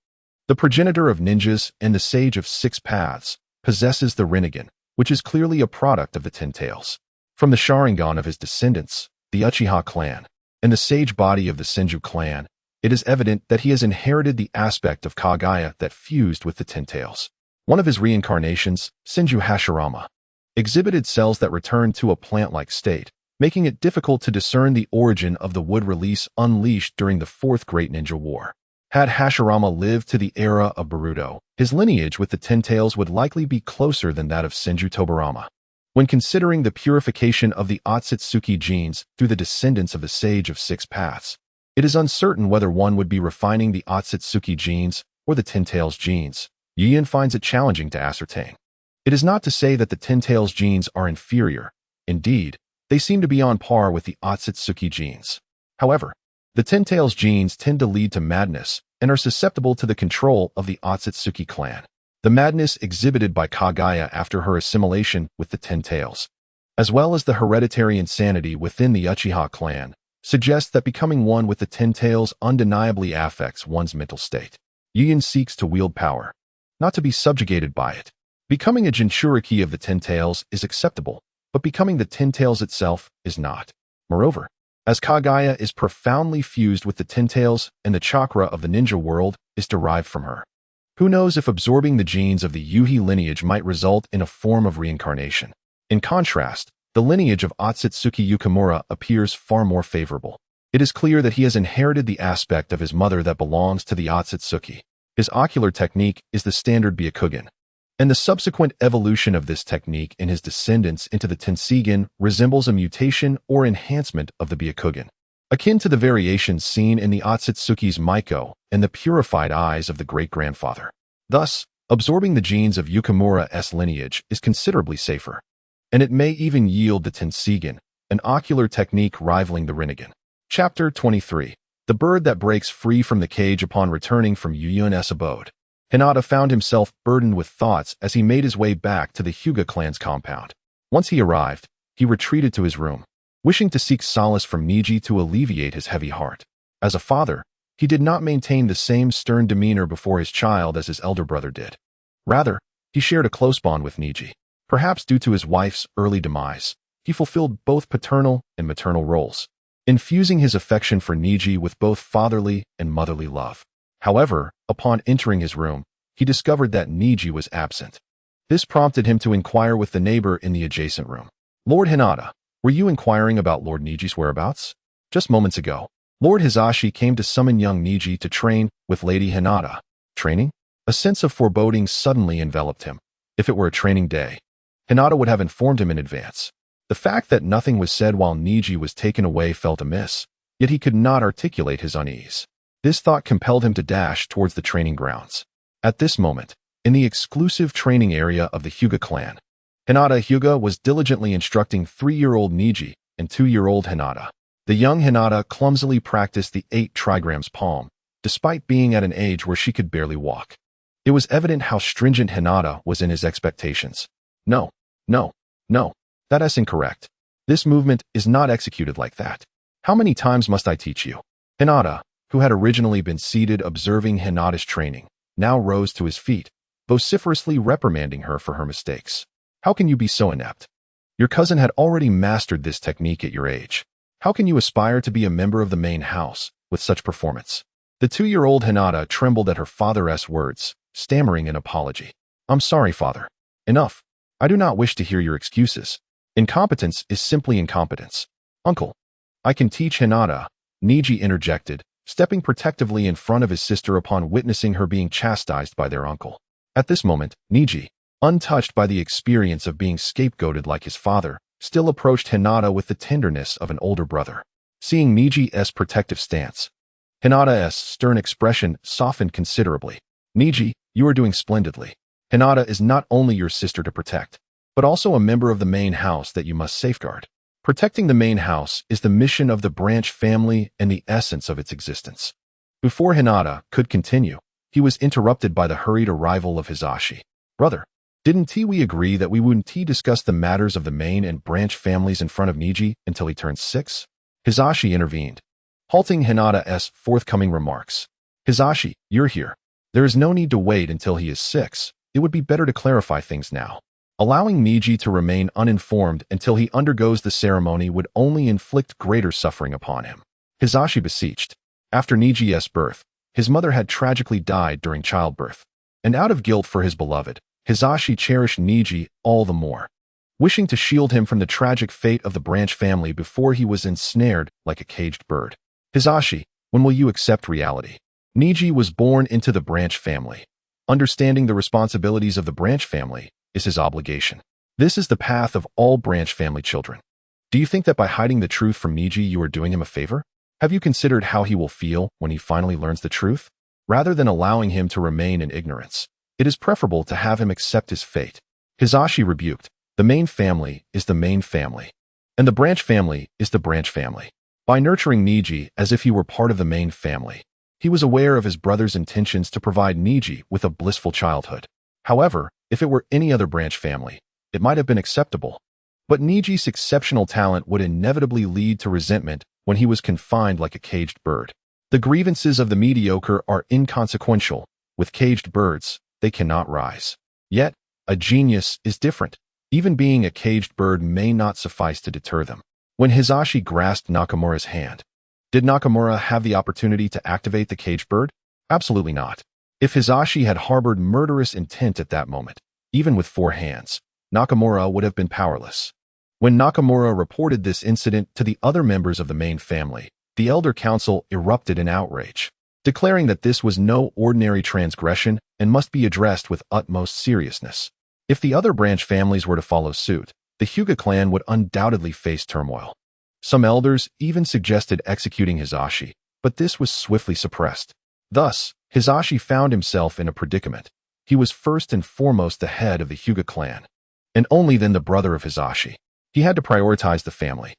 the progenitor of ninjas and the Sage of 6 Paths, possesses the Rinnegan, which is clearly a product of the Ten Tails. From the Sharingan of his descendants, the Uchiha clan, and the sage body of the Senju clan, it is evident that he has inherited the aspect of Kagaya that fused with the Ten Tails. One of his reincarnations, Senju Hashirama, exhibited cells that returned to a plant-like state, making it difficult to discern the origin of the wood release unleashed during the 4th Great Ninja War. Had Hashirama lived to the era of Boruto, his lineage with the Ten Tails would likely be closer than that of Senju Tobirama. When considering the purification of the Otsutsuki genes through the descendants of the Sage of 6 Paths, it is uncertain whether one would be refining the Otsutsuki genes or the Ten Tails genes. Yuyun finds it challenging to ascertain. It is not to say that the Ten Tails genes are inferior. Indeed, they seem to be on par with the Otsutsuki genes. However, the Ten Tails genes tend to lead to madness and are susceptible to the control of the Otsutsuki clan. The madness exhibited by Kagaya after her assimilation with the Ten Tails, as well as the hereditary insanity within the Uchiha clan, suggests that becoming one with the Ten Tails undeniably affects one's mental state. Yuyun seeks to wield power, not to be subjugated by it. Becoming a Jinchuriki of the Ten Tails is acceptable, but becoming the Ten Tails itself is not. Moreover, as Kagaya is profoundly fused with the Ten Tails and the chakra of the ninja world is derived from her, Who knows if absorbing the genes of the Uchiha lineage might result in a form of reincarnation. In contrast, the lineage of Otsutsuki Yukimura appears far more favorable. It is clear that he has inherited the aspect of his mother that belongs to the Otsutsuki. His ocular technique is the standard Byakugan, and the subsequent evolution of this technique in his descendants into the Tenseigan resembles a mutation or enhancement of the Byakugan, akin to the variations seen in the Otsutsuki's Maiko and the purified eyes of the great-grandfather. Thus, absorbing the genes of Yukimura's lineage is considerably safer, and it may even yield the Tenseigan, an ocular technique rivaling the Rinnegan. Chapter 23. The bird that breaks free from the cage upon returning from Yuyun's abode. Hinata found himself burdened with thoughts as he made his way back to the Hyuga clan's compound. Once he arrived, he retreated to his room, wishing to seek solace from Niji to alleviate his heavy heart. As a father, he did not maintain the same stern demeanor before his child as his elder brother did. Rather, he shared a close bond with Niji. Perhaps due to his wife's early demise, he fulfilled both paternal and maternal roles, infusing his affection for Niji with both fatherly and motherly love. However, upon entering his room, he discovered that Niji was absent. This prompted him to inquire with the neighbor in the adjacent room. "Lord Hinata, were you inquiring about Lord Niji's whereabouts? Just moments ago, Lord Hizashi came to summon young Niji to train with Lady Hinata." Training? A sense of foreboding suddenly enveloped him. If it were a training day, Hinata would have informed him in advance. The fact that nothing was said while Niji was taken away felt amiss, yet he could not articulate his unease. This thought compelled him to dash towards the training grounds. At this moment, in the exclusive training area of the Hyuga clan, Hinata Hyuga was diligently instructing 3-year-old Niji and 2-year-old Hinata. The young Hinata clumsily practiced the 8 trigrams palm, despite being at an age where she could barely walk. It was evident how stringent Hinata was in his expectations. No, that is incorrect. This movement is not executed like that. How many times must I teach you? Hinata, who had originally been seated observing Hinata's training, now rose to his feet, vociferously reprimanding her for her mistakes. How can you be so inept? Your cousin had already mastered this technique at your age. How can you aspire to be a member of the main house with such performance? The 2-year-old Hinata trembled at her father's words, stammering an apology. "I'm sorry, father. Enough. I do not wish to hear your excuses. Incompetence is simply incompetence." "Uncle, I can teach Hinata," Niji interjected, stepping protectively in front of his sister upon witnessing her being chastised by their uncle. At this moment, Niji, untouched by the experience of being scapegoated like his father, still approached Hinata with the tenderness of an older brother. Seeing Niji's protective stance, Hinata's stern expression softened considerably. "Niji, you are doing splendidly. Hinata is not only your sister to protect, but also a member of the main house that you must safeguard. Protecting the main house is the mission of the branch family and the essence of its existence." Before Hinata could continue, he was interrupted by the hurried arrival of Hizashi. "Brother, didn't we agree that we wouldn't discuss the matters of the main and branch families in front of Niji until he turns 6? Hizashi intervened, halting Hinata's forthcoming remarks. "Hizashi, you're here. There is no need to wait until he is 6. It would be better to clarify things now. Allowing Niji to remain uninformed until he undergoes the ceremony would only inflict greater suffering upon him." Hizashi beseeched. After Niji's birth, his mother had tragically died during childbirth, and out of guilt for his beloved, Hizashi cherished Niji all the more, wishing to shield him from the tragic fate of the branch family before he was ensnared like a caged bird. "Hizashi, when will you accept reality? Niji was born into the branch family. Understanding the responsibilities of the branch family is his obligation. This is the path of all branch family children. Do you think that by hiding the truth from Niji you are doing him a favor? Have you considered how he will feel when he finally learns the truth? Rather than allowing him to remain in ignorance, it is preferable to have him accept his fate." Hizashi rebuked. "The main family is the main family, and the branch family is the branch family." By nurturing Niji as if he were part of the main family, he was aware of his brother's intentions to provide Niji with a blissful childhood. However, if it were any other branch family, it might have been acceptable. But Niji's exceptional talent would inevitably lead to resentment when he was confined like a caged bird. The grievances of the mediocre are inconsequential. With caged birds, they cannot rise. Yet, a genius is different. Even being a caged bird may not suffice to deter them. When Hizashi grasped Nakamura's hand, did Nakamura have the opportunity to activate the caged bird? Absolutely not. If Hisashi had harbored murderous intent at that moment, even with 4 hands, Nakamura would have been powerless. When Nakamura reported this incident to the other members of the main family, the Elder Council erupted in outrage, declaring that this was no ordinary transgression and must be addressed with utmost seriousness. If the other branch families were to follow suit, the Hyuga clan would undoubtedly face turmoil. Some elders even suggested executing Hisashi, but this was swiftly suppressed. Thus, Hisashi found himself in a predicament. He was first and foremost the head of the Hyuga clan, and only then the brother of Hisashi. He had to prioritize the family.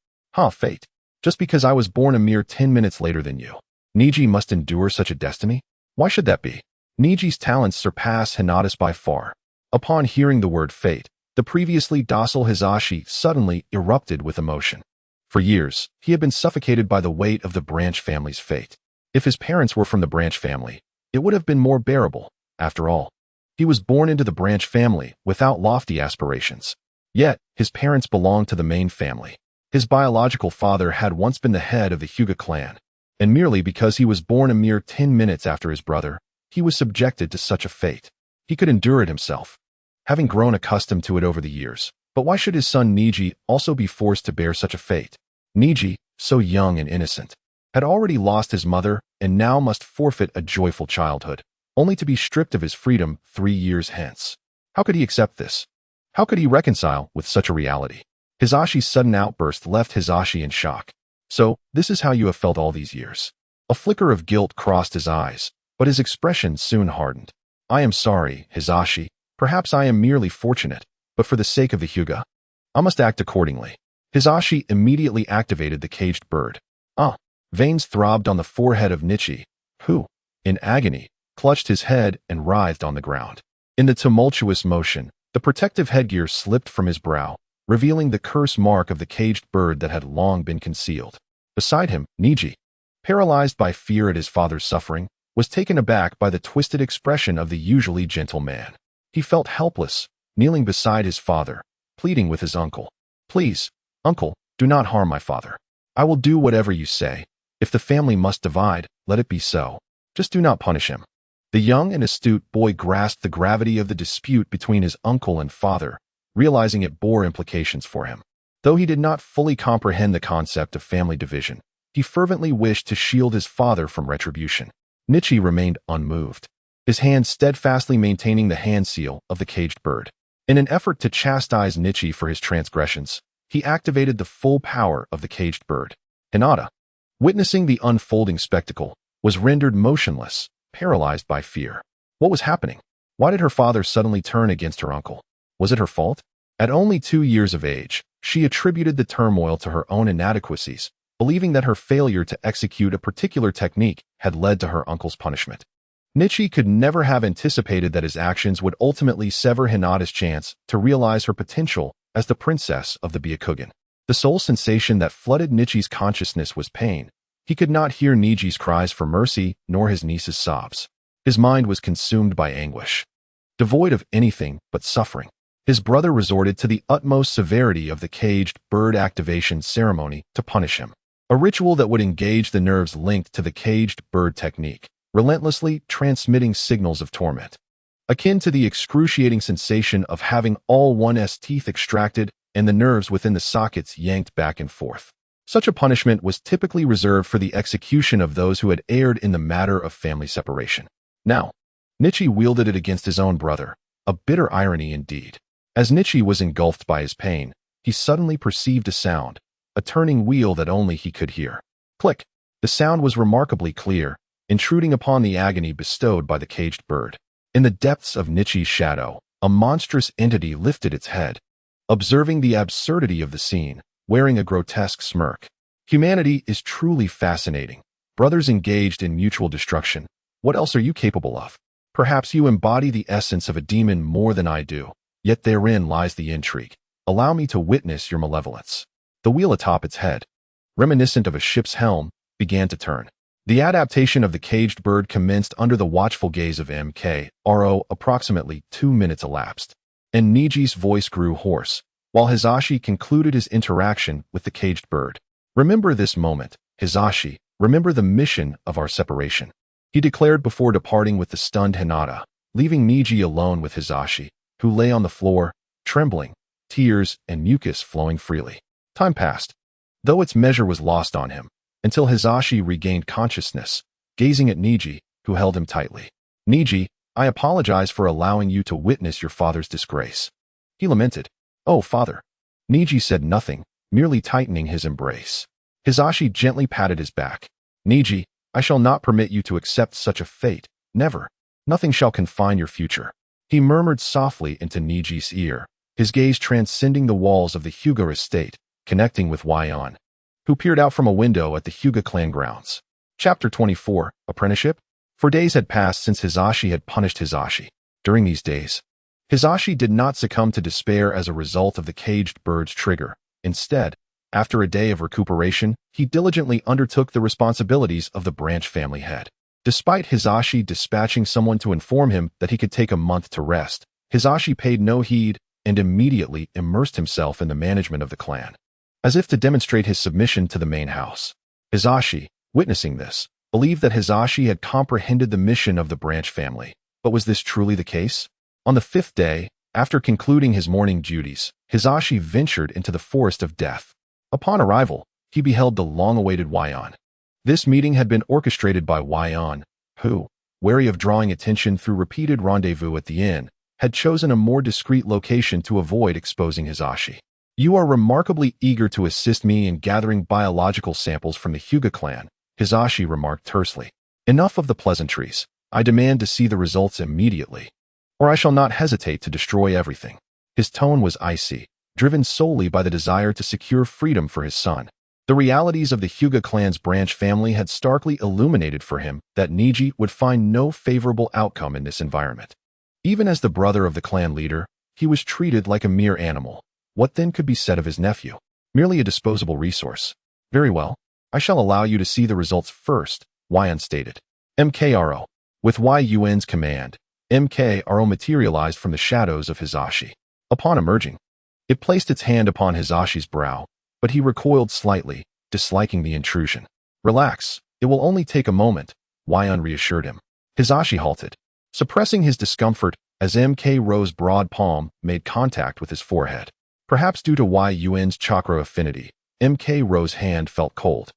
Fate. Just because I was born a mere 10 minutes later than you, Niji must endure such a destiny? Why should that be? Niji's talents surpass Hinata's by far. Upon hearing the word fate, the previously docile Hisashi suddenly erupted with emotion. For years, he had been suffocated by the weight of the branch family's fate. If his parents were from the branch family, it would have been more bearable. After all, he was born into the branch family without lofty aspirations. Yet, his parents belonged to the main family. His biological father had once been the head of the Hyuga clan, and merely because he was born a mere 10 minutes after his brother, he was subjected to such a fate. He could endure it himself, having grown accustomed to it over the years. But why should his son Niji also be forced to bear such a fate? Niji, so young and innocent, had already lost his mother and now must forfeit a joyful childhood, only to be stripped of his freedom 3 years hence. How could he accept this? How could he reconcile with such a reality? Hisashi's sudden outburst left Hisashi in shock. So, this is how you have felt all these years. A flicker of guilt crossed his eyes, but his expression soon hardened. I am sorry, Hisashi. Perhaps I am merely fortunate, but for the sake of the Hyuga, I must act accordingly. Hisashi immediately activated the caged bird. Veins throbbed on the forehead of Nichi, who, in agony, clutched his head and writhed on the ground. In the tumultuous motion, the protective headgear slipped from his brow, revealing the curse mark of the caged bird that had long been concealed. Beside him, Niji, paralyzed by fear at his father's suffering, was taken aback by the twisted expression of the usually gentle man. He felt helpless, kneeling beside his father, pleading with his uncle. Please, uncle, do not harm my father. I will do whatever you say. If the family must divide, let it be so. Just do not punish him. The young and astute boy grasped the gravity of the dispute between his uncle and father, realizing it bore implications for him. Though he did not fully comprehend the concept of family division, he fervently wished to shield his father from retribution. Nichi remained unmoved, his hand steadfastly maintaining the hand seal of the caged bird. In an effort to chastise Nichi for his transgressions, he activated the full power of the caged bird. Hinata, witnessing the unfolding spectacle, was rendered motionless, paralyzed by fear. What was happening? Why did her father suddenly turn against her uncle? Was it her fault? At only 2 years of age, she attributed the turmoil to her own inadequacies, believing that her failure to execute a particular technique had led to her uncle's punishment. Nichi could never have anticipated that his actions would ultimately sever Hinata's chance to realize her potential as the princess of the Byakugan. The sole sensation that flooded Nichi's consciousness was pain. He could not hear Niji's cries for mercy nor his niece's sobs. His mind was consumed by anguish, devoid of anything but suffering. His brother resorted to the utmost severity of the caged bird activation ceremony to punish him, a ritual that would engage the nerves linked to the caged bird technique, relentlessly transmitting signals of torment, akin to the excruciating sensation of having all one's teeth extracted and the nerves within the sockets yanked back and forth. Such a punishment was typically reserved for the execution of those who had erred in the matter of family separation. Now, Nichi wielded it against his own brother, a bitter irony indeed. As Nichi was engulfed by his pain, he suddenly perceived a sound, a turning wheel that only he could hear. Click! The sound was remarkably clear, intruding upon the agony bestowed by the caged bird. In the depths of Nichi's shadow, a monstrous entity lifted its head, observing the absurdity of the scene, wearing a grotesque smirk. Humanity is truly fascinating. Brothers engaged in mutual destruction. What else are you capable of? Perhaps you embody the essence of a demon more than I do, yet therein lies the intrigue. Allow me to witness your malevolence. The wheel atop its head, reminiscent of a ship's helm, began to turn. The adaptation of the caged bird commenced under the watchful gaze of MKRO. Approximately 2 minutes elapsed, and Niji's voice grew hoarse, while Hisashi concluded his interaction with the caged bird. Remember this moment, Hisashi. Remember the mission of our separation. he declared before departing with the stunned Hinata, leaving Niji alone with Hisashi, who lay on the floor, trembling, tears and mucus flowing freely. Time passed, though its measure was lost on him, until Hisashi regained consciousness, gazing at Niji, who held him tightly. Niji, I apologize for allowing you to witness your father's disgrace. He lamented. Oh, father. Niji said nothing, merely tightening his embrace. Hisashi gently patted his back. Niji, I shall not permit you to accept such a fate, never. Nothing shall confine your future. He murmured softly into Niji's ear, his gaze transcending the walls of the Hyuga estate, connecting with Waion, who peered out from a window at the Hyuga clan grounds. Chapter 24, Apprenticeship? For days had passed since Hisashi had punished Hisashi. During these days, Hisashi did not succumb to despair as a result of the caged bird's trigger. Instead, after a day of recuperation, he diligently undertook the responsibilities of the branch family head. Despite Hisashi dispatching someone to inform him that he could take a month to rest, Hisashi paid no heed and immediately immersed himself in the management of the clan, as if to demonstrate his submission to the main house. Hisashi, witnessing this, believed that Hisashi had comprehended the mission of the branch family. But was this truly the case? On the 5th day, after concluding his morning duties, Hisashi ventured into the forest of death. Upon arrival, he beheld the long-awaited Waion. This meeting had been orchestrated by Waion, who, wary of drawing attention through repeated rendezvous at the inn, had chosen a more discreet location to avoid exposing Hisashi. You are remarkably eager to assist me in gathering biological samples from the Hyuga clan, Hisashi remarked tersely. Enough of the pleasantries. I demand to see the results immediately, or I shall not hesitate to destroy everything. His tone was icy, driven solely by the desire to secure freedom for his son. The realities of the Hyuga clan's branch family had starkly illuminated for him that Niji would find no favorable outcome in this environment. Even as the brother of the clan leader, he was treated like a mere animal. What then could be said of his nephew? Merely a disposable resource. Very well. I shall allow you to see the results first, Waion stated. MKRO. With Yun's command, MKRO materialized from the shadows of Hisashi. Upon emerging, it placed its hand upon Hisashi's brow, but he recoiled slightly, disliking the intrusion. Relax, it will only take a moment, Waion reassured him. Hisashi halted, suppressing his discomfort as MKRO's broad palm made contact with his forehead. Perhaps due to Yun's chakra affinity, MKRO's hand felt cold.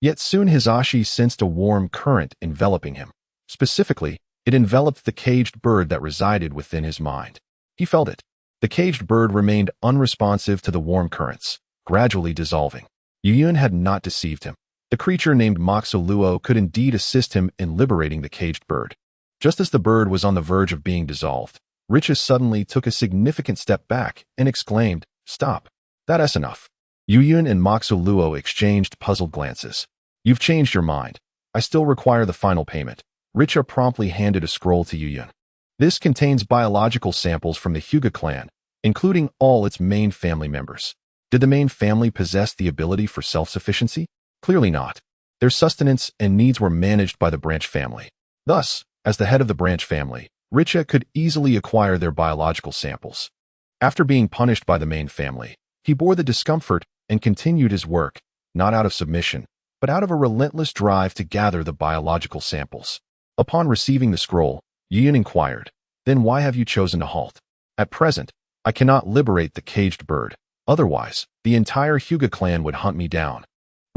Yet soon Hisashi sensed a warm current enveloping him. Specifically, it enveloped the caged bird that resided within his mind. He felt it. The caged bird remained unresponsive to the warm currents, gradually dissolving. Yun had not deceived him. The creature named Moxoluo could indeed assist him in liberating the caged bird. Just as the bird was on the verge of being dissolved, Richa suddenly took a significant step back and exclaimed, "Stop. That's enough." Yun and Moxoluo exchanged puzzled glances. You've changed your mind. I still require the final payment. Richa promptly handed a scroll to Yun. This contains biological samples from the Hyuga clan, including all its main family members. Did the main family possess the ability for self-sufficiency? Clearly not. Their sustenance and needs were managed by the branch family. Thus, as the head of the branch family, Richa could easily acquire their biological samples. After being punished by the main family, he bore the discomfort and continued his work, not out of submission, but out of a relentless drive to gather the biological samples. Upon receiving the scroll, Yun inquired, "Then why have you chosen to halt?" "At present, I cannot liberate the caged bird. Otherwise, the entire Hyuga clan would hunt me down."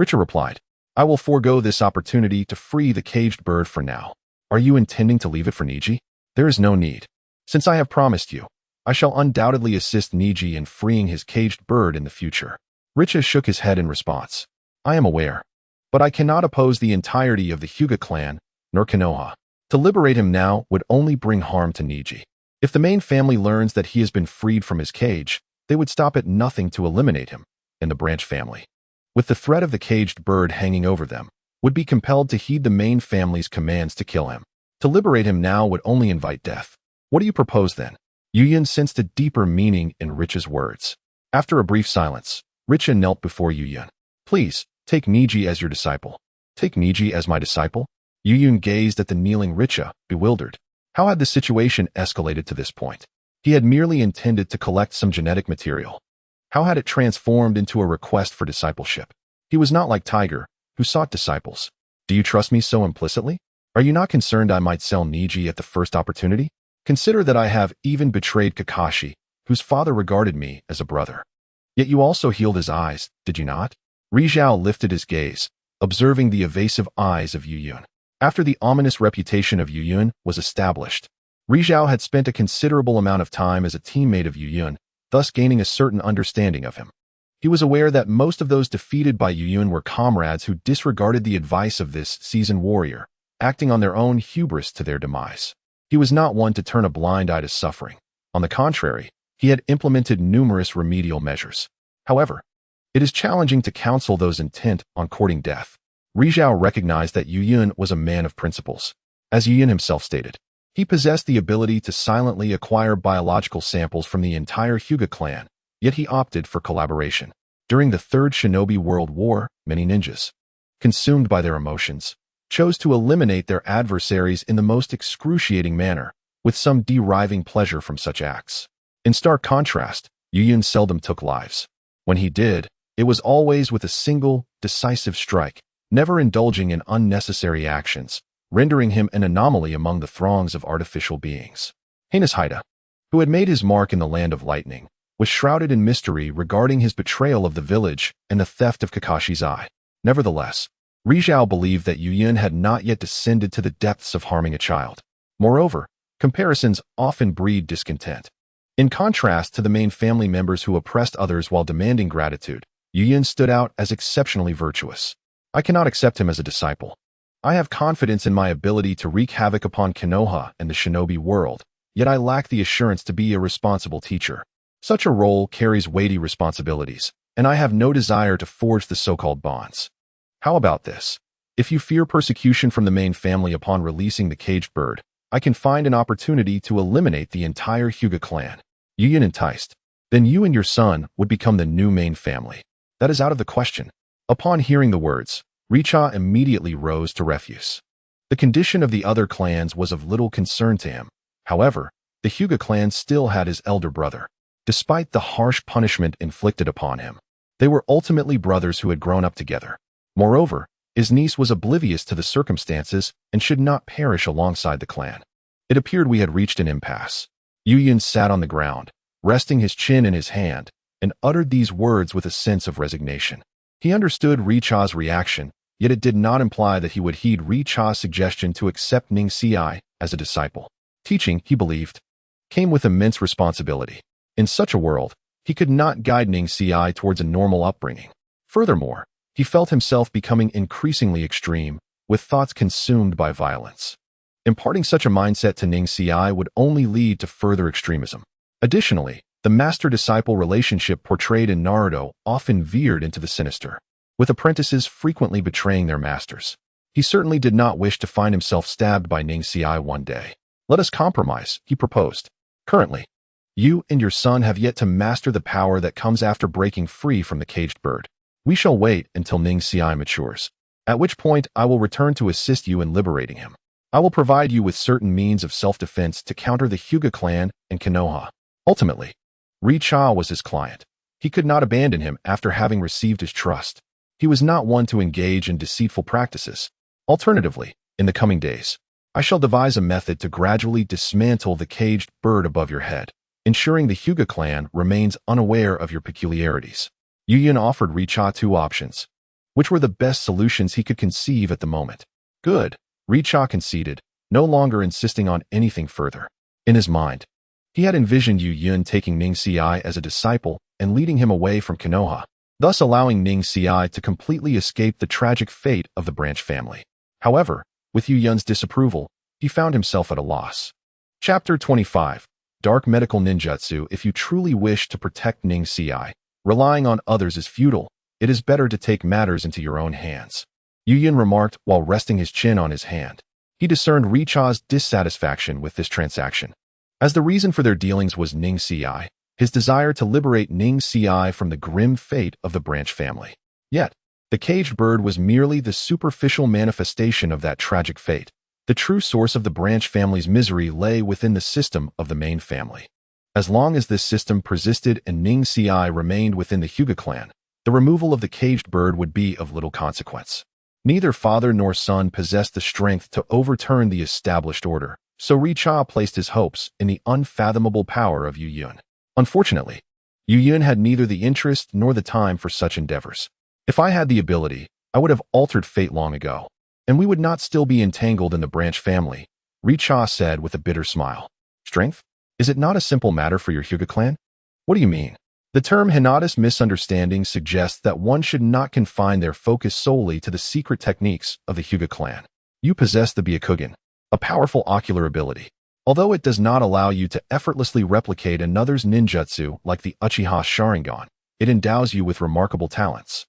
Richa replied, "I will forego this opportunity to free the caged bird for now. Are you intending to leave it for Niji?" "There is no need. Since I have promised you, I shall undoubtedly assist Niji in freeing his caged bird in the future." Richa shook his head in response. "I am aware, but I cannot oppose the entirety of the Hyuga clan, nor Konoha. To liberate him now would only bring harm to Niji. If the main family learns that he has been freed from his cage, they would stop at nothing to eliminate him, and the branch family, with the threat of the caged bird hanging over them, would be compelled to heed the main family's commands to kill him. To liberate him now would only invite death. What do you propose then?" Yun sensed a deeper meaning in Richa's words. After a brief silence, Richa knelt before Yun. "Please, take Niji as your disciple." "Take Niji as my disciple?" Yun gazed at the kneeling Richa, bewildered. How had the situation escalated to this point? He had merely intended to collect some genetic material. How had it transformed into a request for discipleship? He was not like Tiger, who sought disciples. "Do you trust me so implicitly?" Are you not concerned I might sell Niji at the first opportunity? Consider that I have even betrayed Kakashi, whose father regarded me as a brother. Yet you also healed his eyes, did you not? Rizhao lifted his gaze, observing the evasive eyes of Yu Yun. After the ominous reputation of Yu Yun was established, Rizhao had spent a considerable amount of time as a teammate of Yu Yun, thus gaining a certain understanding of him. He was aware that most of those defeated by Yu Yun were comrades who disregarded the advice of this seasoned warrior, acting on their own hubris to their demise. He was not one to turn a blind eye to suffering. On the contrary, he had implemented numerous remedial measures. However, it is challenging to counsel those intent on courting death. Rizhao recognized that Yu Yun was a man of principles. As Yu Yun himself stated, he possessed the ability to silently acquire biological samples from the entire Hyuga clan, yet he opted for collaboration. During the Third Shinobi World War, many ninjas, consumed by their emotions, chose to eliminate their adversaries in the most excruciating manner, with some deriving pleasure from such acts. In stark contrast, Yu Yun seldom took lives. When he did, it was always with a single, decisive strike, never indulging in unnecessary actions, rendering him an anomaly among the throngs of artificial beings. Heinous Hyde, who had made his mark in the Land of Lightning, was shrouded in mystery regarding his betrayal of the village and the theft of Kakashi's eye. Nevertheless, Rizhao believed that Yu Yun had not yet descended to the depths of harming a child. Moreover, comparisons often breed discontent. In contrast to the main family members who oppressed others while demanding gratitude, Yu Yun stood out as exceptionally virtuous. I cannot accept him as a disciple. I have confidence in my ability to wreak havoc upon Konoha and the shinobi world, yet I lack the assurance to be a responsible teacher. Such a role carries weighty responsibilities, and I have no desire to forge the so-called bonds. How about this? If you fear persecution from the main family upon releasing the caged bird, I can find an opportunity to eliminate the entire Hyuga clan. Yu Yun enticed. Then you and your son would become the new main family. That is out of the question. Upon hearing the words, Rizhao immediately rose to refuse. The condition of the other clans was of little concern to him. However, the Hyuga clan still had his elder brother. Despite the harsh punishment inflicted upon him, they were ultimately brothers who had grown up together. Moreover, his niece was oblivious to the circumstances and should not perish alongside the clan. It appeared we had reached an impasse. Yu Yun sat on the ground, resting his chin in his hand, and uttered these words with a sense of resignation. He understood Rizhao's reaction, yet it did not imply that he would heed Rizhao's suggestion to accept Ning Xiai as a disciple. Teaching, he believed, came with immense responsibility. In such a world, he could not guide Ning Xiai towards a normal upbringing. Furthermore, he felt himself becoming increasingly extreme, with thoughts consumed by violence. Imparting such a mindset to Ning Xiai would only lead to further extremism. Additionally, the master-disciple relationship portrayed in Naruto often veered into the sinister, with apprentices frequently betraying their masters. He certainly did not wish to find himself stabbed by Ning Xiai one day. Let us compromise, he proposed. Currently, you and your son have yet to master the power that comes after breaking free from the caged bird. We shall wait until Ning Xiai matures, at which point I will return to assist you in liberating him. I will provide you with certain means of self-defense to counter the Hyuga clan and Konoha. Ultimately, Rizhao was his client. He could not abandon him after having received his trust. He was not one to engage in deceitful practices. Alternatively, in the coming days, I shall devise a method to gradually dismantle the caged bird above your head, ensuring the Hyuga clan remains unaware of your peculiarities. Yu Yun offered Rizhao two options, which were the best solutions he could conceive at the moment. Good, Rizhao conceded, no longer insisting on anything further. In his mind, he had envisioned Yu Yun taking Ning Xiai as a disciple and leading him away from Konoha, thus allowing Ning Xiai to completely escape the tragic fate of the branch family. However, with Yu Yun's disapproval, he found himself at a loss. Chapter 25. Dark Medical Ninjutsu. If you truly wish to protect Ning Xiai, relying on others is futile. It is better to take matters into your own hands. Yu Yun remarked while resting his chin on his hand. He discerned Rizhao's dissatisfaction with this transaction. As the reason for their dealings was Ning Xiai, his desire to liberate Ning Xiai from the grim fate of the branch family. Yet, the caged bird was merely the superficial manifestation of that tragic fate. The true source of the branch family's misery lay within the system of the main family. As long as this system persisted and Ning Xiai remained within the Hyuga clan, the removal of the caged bird would be of little consequence. Neither father nor son possessed the strength to overturn the established order, so Uchiha placed his hopes in the unfathomable power of Yu Yun. Unfortunately, Yu Yun had neither the interest nor the time for such endeavors. If I had the ability, I would have altered fate long ago, and we would not still be entangled in the branch family, Uchiha said with a bitter smile. Strength? Is it not a simple matter for your Hyuga clan? What do you mean? The term Hinata's misunderstanding suggests that one should not confine their focus solely to the secret techniques of the Hyuga clan. You possess the Byakugan, a powerful ocular ability. Although it does not allow you to effortlessly replicate another's ninjutsu like the Uchiha Sharingan, it endows you with remarkable talents,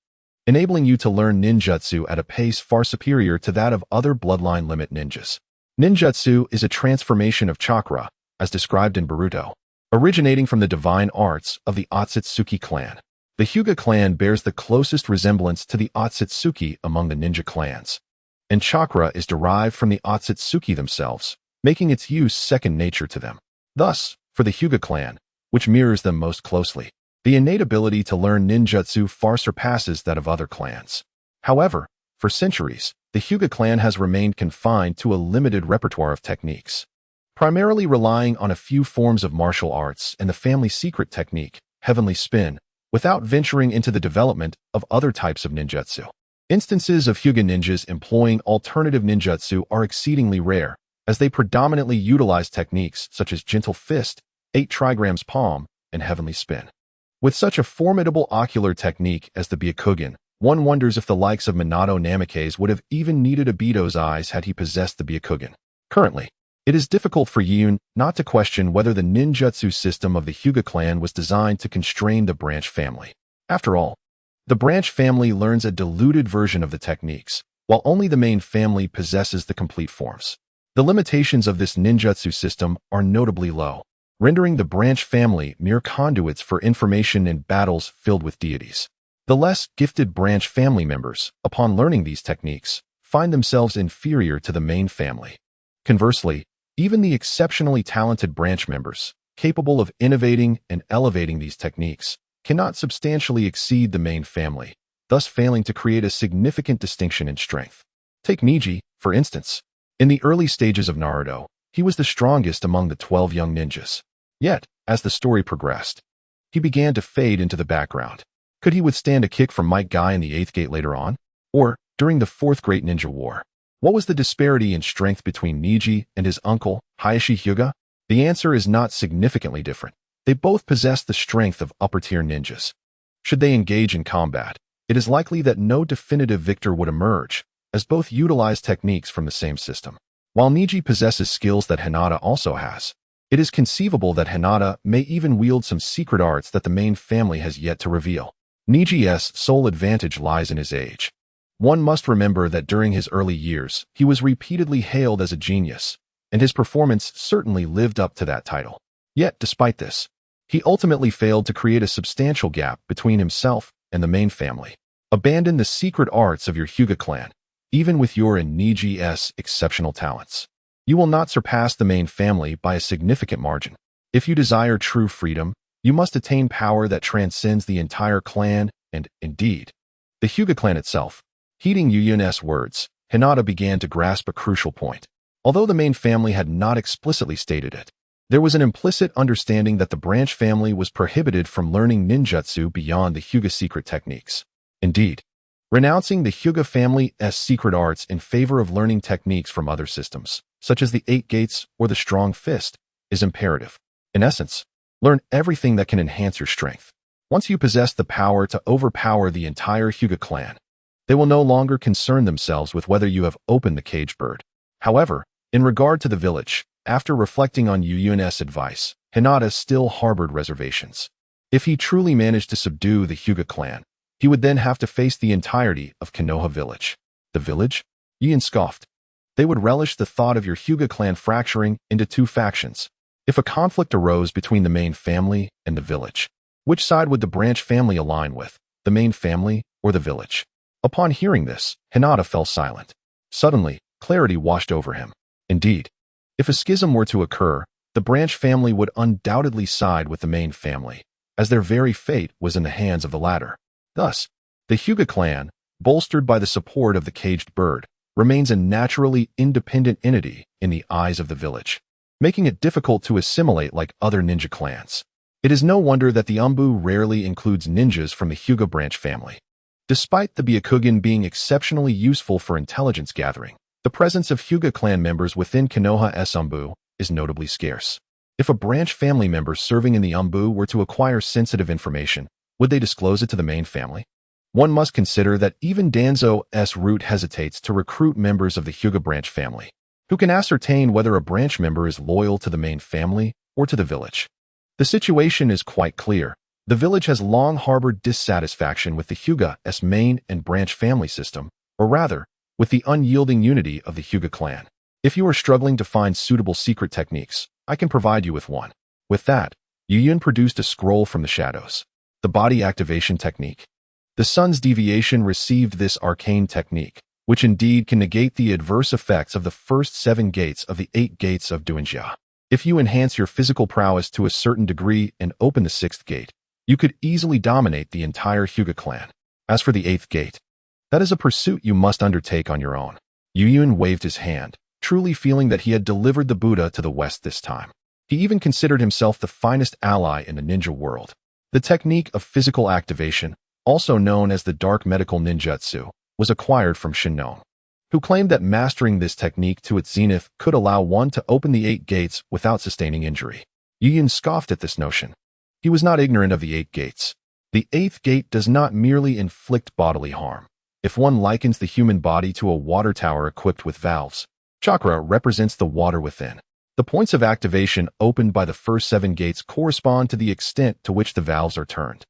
enabling you to learn ninjutsu at a pace far superior to that of other bloodline limit ninjas. Ninjutsu is a transformation of chakra, as described in Naruto, originating from the divine arts of the Otsutsuki clan. The Hyuga clan bears the closest resemblance to the Otsutsuki among the ninja clans, and chakra is derived from the Otsutsuki themselves, making its use second nature to them. Thus, for the Hyuga clan, which mirrors them most closely, the innate ability to learn ninjutsu far surpasses that of other clans. However, for centuries, the Hyuga clan has remained confined to a limited repertoire of techniques, primarily relying on a few forms of martial arts and the family secret technique, Heavenly Spin, without venturing into the development of other types of ninjutsu. Instances of Hyuga ninjas employing alternative ninjutsu are exceedingly rare, as they predominantly utilize techniques such as Gentle Fist, 8 trigrams palm, and Heavenly Spin. With such a formidable ocular technique as the Byakugan, one wonders if the likes of Minato Namikaze would have even needed Obito's eyes had he possessed the Byakugan. Currently, it is difficult for Yun not to question whether the ninjutsu system of the Hyuga clan was designed to constrain the branch family. After all, the branch family learns a diluted version of the techniques, while only the main family possesses the complete forms. The limitations of this ninjutsu system are notably low, rendering the branch family mere conduits for information in battles filled with deities. The less gifted branch family members, upon learning these techniques, find themselves inferior to the main family. Conversely, even the exceptionally talented branch members, capable of innovating and elevating these techniques, cannot substantially exceed the main family, thus failing to create a significant distinction in strength. Take Neji, for instance. In the early stages of Naruto, he was the strongest among the 12 young ninjas. Yet, as the story progressed, he began to fade into the background. Could he withstand a kick from Might Guy in the 8th gate later on? Or, during the 4th Great Ninja War? What was the disparity in strength between Neji and his uncle, Hiashi Hyuga? The answer is not significantly different. They both possess the strength of upper-tier ninjas. Should they engage in combat, it is likely that no definitive victor would emerge, as both utilize techniques from the same system. While Neji possesses skills that Hinata also has, it is conceivable that Hinata may even wield some secret arts that the main family has yet to reveal. Neji's sole advantage lies in his age. One must remember that during his early years, he was repeatedly hailed as a genius, and his performance certainly lived up to that title. Yet, despite this, he ultimately failed to create a substantial gap between himself and the main family. Abandon the secret arts of your Hyuga clan, even with your and Neji's exceptional talents. You will not surpass the main family by a significant margin. If you desire true freedom, you must attain power that transcends the entire clan and, indeed, the Hyuga clan itself. Heeding Yu Yun's words, Hinata began to grasp a crucial point. Although the main family had not explicitly stated it, there was an implicit understanding that the branch family was prohibited from learning ninjutsu beyond the Hyuga secret techniques. Indeed, renouncing the Hyuga family's secret arts in favor of learning techniques from other systems, such as the 8 gates or the strong fist, is imperative. In essence, learn everything that can enhance your strength. Once you possess the power to overpower the entire Hyuga clan, they will no longer concern themselves with whether you have opened the cage bird. However, in regard to the village, after reflecting on Yu Yun's advice, Hinata still harbored reservations. If he truly managed to subdue the Hyuga clan, he would then have to face the entirety of Konoha village. The village? Yu Yun scoffed. They would relish the thought of your Hyuga clan fracturing into 2 factions. If a conflict arose between the main family and the village, which side would the branch family align with, the main family or the village? Upon hearing this, Hinata fell silent. Suddenly, clarity washed over him. Indeed, if a schism were to occur, the branch family would undoubtedly side with the main family, as their very fate was in the hands of the latter. Thus, the Hyuga clan, bolstered by the support of the caged bird, remains a naturally independent entity in the eyes of the village, making it difficult to assimilate like other ninja clans. It is no wonder that the Umbu rarely includes ninjas from the Hyuga branch family. Despite the Byakugan being exceptionally useful for intelligence gathering, the presence of Hyuga clan members within Konoha's Umbu is notably scarce. If a branch family member serving in the Umbu were to acquire sensitive information, would they disclose it to the main family? One must consider that even Danzo's route hesitates to recruit members of the Hyuga branch family, who can ascertain whether a branch member is loyal to the main family or to the village. The situation is quite clear. The village has long harbored dissatisfaction with the Hyuga's main and branch family system, or rather, with the unyielding unity of the Hyuga clan. If you are struggling to find suitable secret techniques, I can provide you with one. With that, Yuyun produced a scroll from the shadows. The body activation technique. The sun's deviation received this arcane technique, which indeed can negate the adverse effects of the first 7 gates of the 8 gates of Duanjia. If you enhance your physical prowess to a certain degree and open the 6th gate, you could easily dominate the entire Hyuga clan. As for the 8th gate, that is a pursuit you must undertake on your own. Yuyun waved his hand, truly feeling that he had delivered the Buddha to the west this time. He even considered himself the finest ally in the ninja world. The technique of physical activation, also known as the dark medical ninjutsu, was acquired from Shinno, who claimed that mastering this technique to its zenith could allow one to open the 8 gates without sustaining injury. Yuyun scoffed at this notion. He was not ignorant of the 8 gates. The 8th gate does not merely inflict bodily harm. If one likens the human body to a water tower equipped with valves, chakra represents the water within. The points of activation opened by the first 7 gates correspond to the extent to which the valves are turned.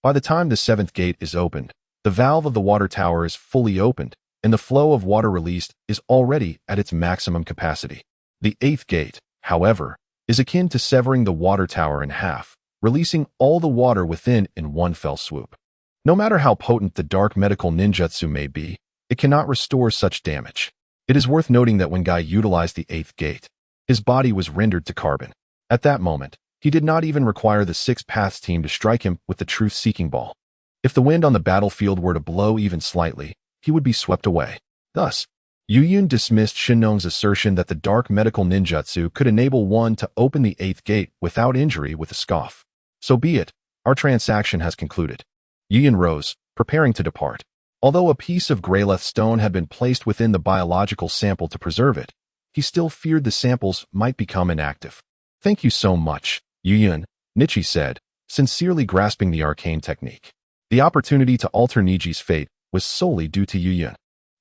By the time the 7th gate is opened, the valve of the water tower is fully opened, and the flow of water released is already at its maximum capacity. The 8th gate, however, is akin to severing the water tower in half, releasing all the water within in one fell swoop. No matter how potent the dark medical ninjutsu may be, it cannot restore such damage. It is worth noting that when Guy utilized the 8th gate, his body was rendered to carbon. At that moment, he did not even require the 6 Paths team to strike him with the truth-seeking ball. If the wind on the battlefield were to blow even slightly, he would be swept away. Thus, Yuyun dismissed Shinno's assertion that the dark medical ninjutsu could enable one to open the 8th gate without injury with a scoff. So be it, our transaction has concluded. Yuyun rose, preparing to depart. Although a piece of Grail Stone had been placed within the biological sample to preserve it, he still feared the samples might become inactive. Thank you so much, Yuyun, Nichi said, sincerely grasping the arcane technique. The opportunity to alter Niji's fate was solely due to Yuyun.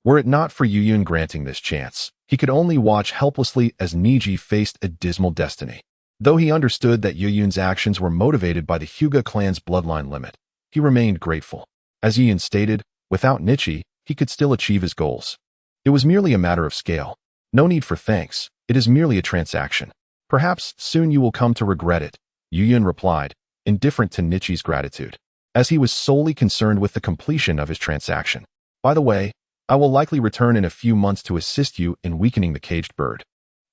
Were it not for Yuyun granting this chance, he could only watch helplessly as Niji faced a dismal destiny. Though he understood that Yuyun's actions were motivated by the Hyuga clan's bloodline limit, he remained grateful. As Yuyun stated, without Nichi, he could still achieve his goals. It was merely a matter of scale. No need for thanks, it is merely a transaction. Perhaps soon you will come to regret it, Yuyun replied, indifferent to Nichi's gratitude, as he was solely concerned with the completion of his transaction. By the way, I will likely return in a few months to assist you in weakening the caged bird,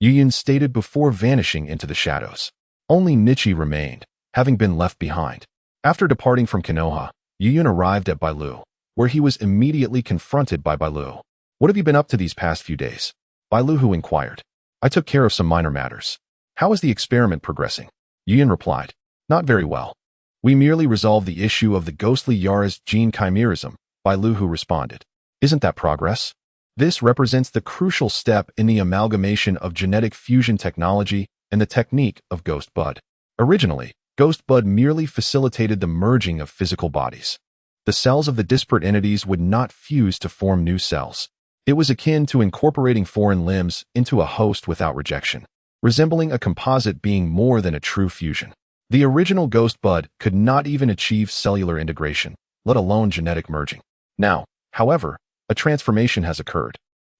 Yuyun stated before vanishing into the shadows. Only Nichi remained, having been left behind. After departing from Konoha, Yuyun arrived at Bailu, where he was immediately confronted by Bailu. What have you been up to these past few days? Bailu inquired. I took care of some minor matters. How is the experiment progressing? Yuyun replied. Not very well. We merely resolved the issue of the ghostly Yara's gene chimerism, Bailu responded. Isn't that progress? This represents the crucial step in the amalgamation of genetic fusion technology and the technique of Ghost Bud. Originally, Ghost Bud merely facilitated the merging of physical bodies. The cells of the disparate entities would not fuse to form new cells. It was akin to incorporating foreign limbs into a host without rejection, resembling a composite being more than a true fusion. The original Ghost Bud could not even achieve cellular integration, let alone genetic merging. Now, however, a transformation has occurred.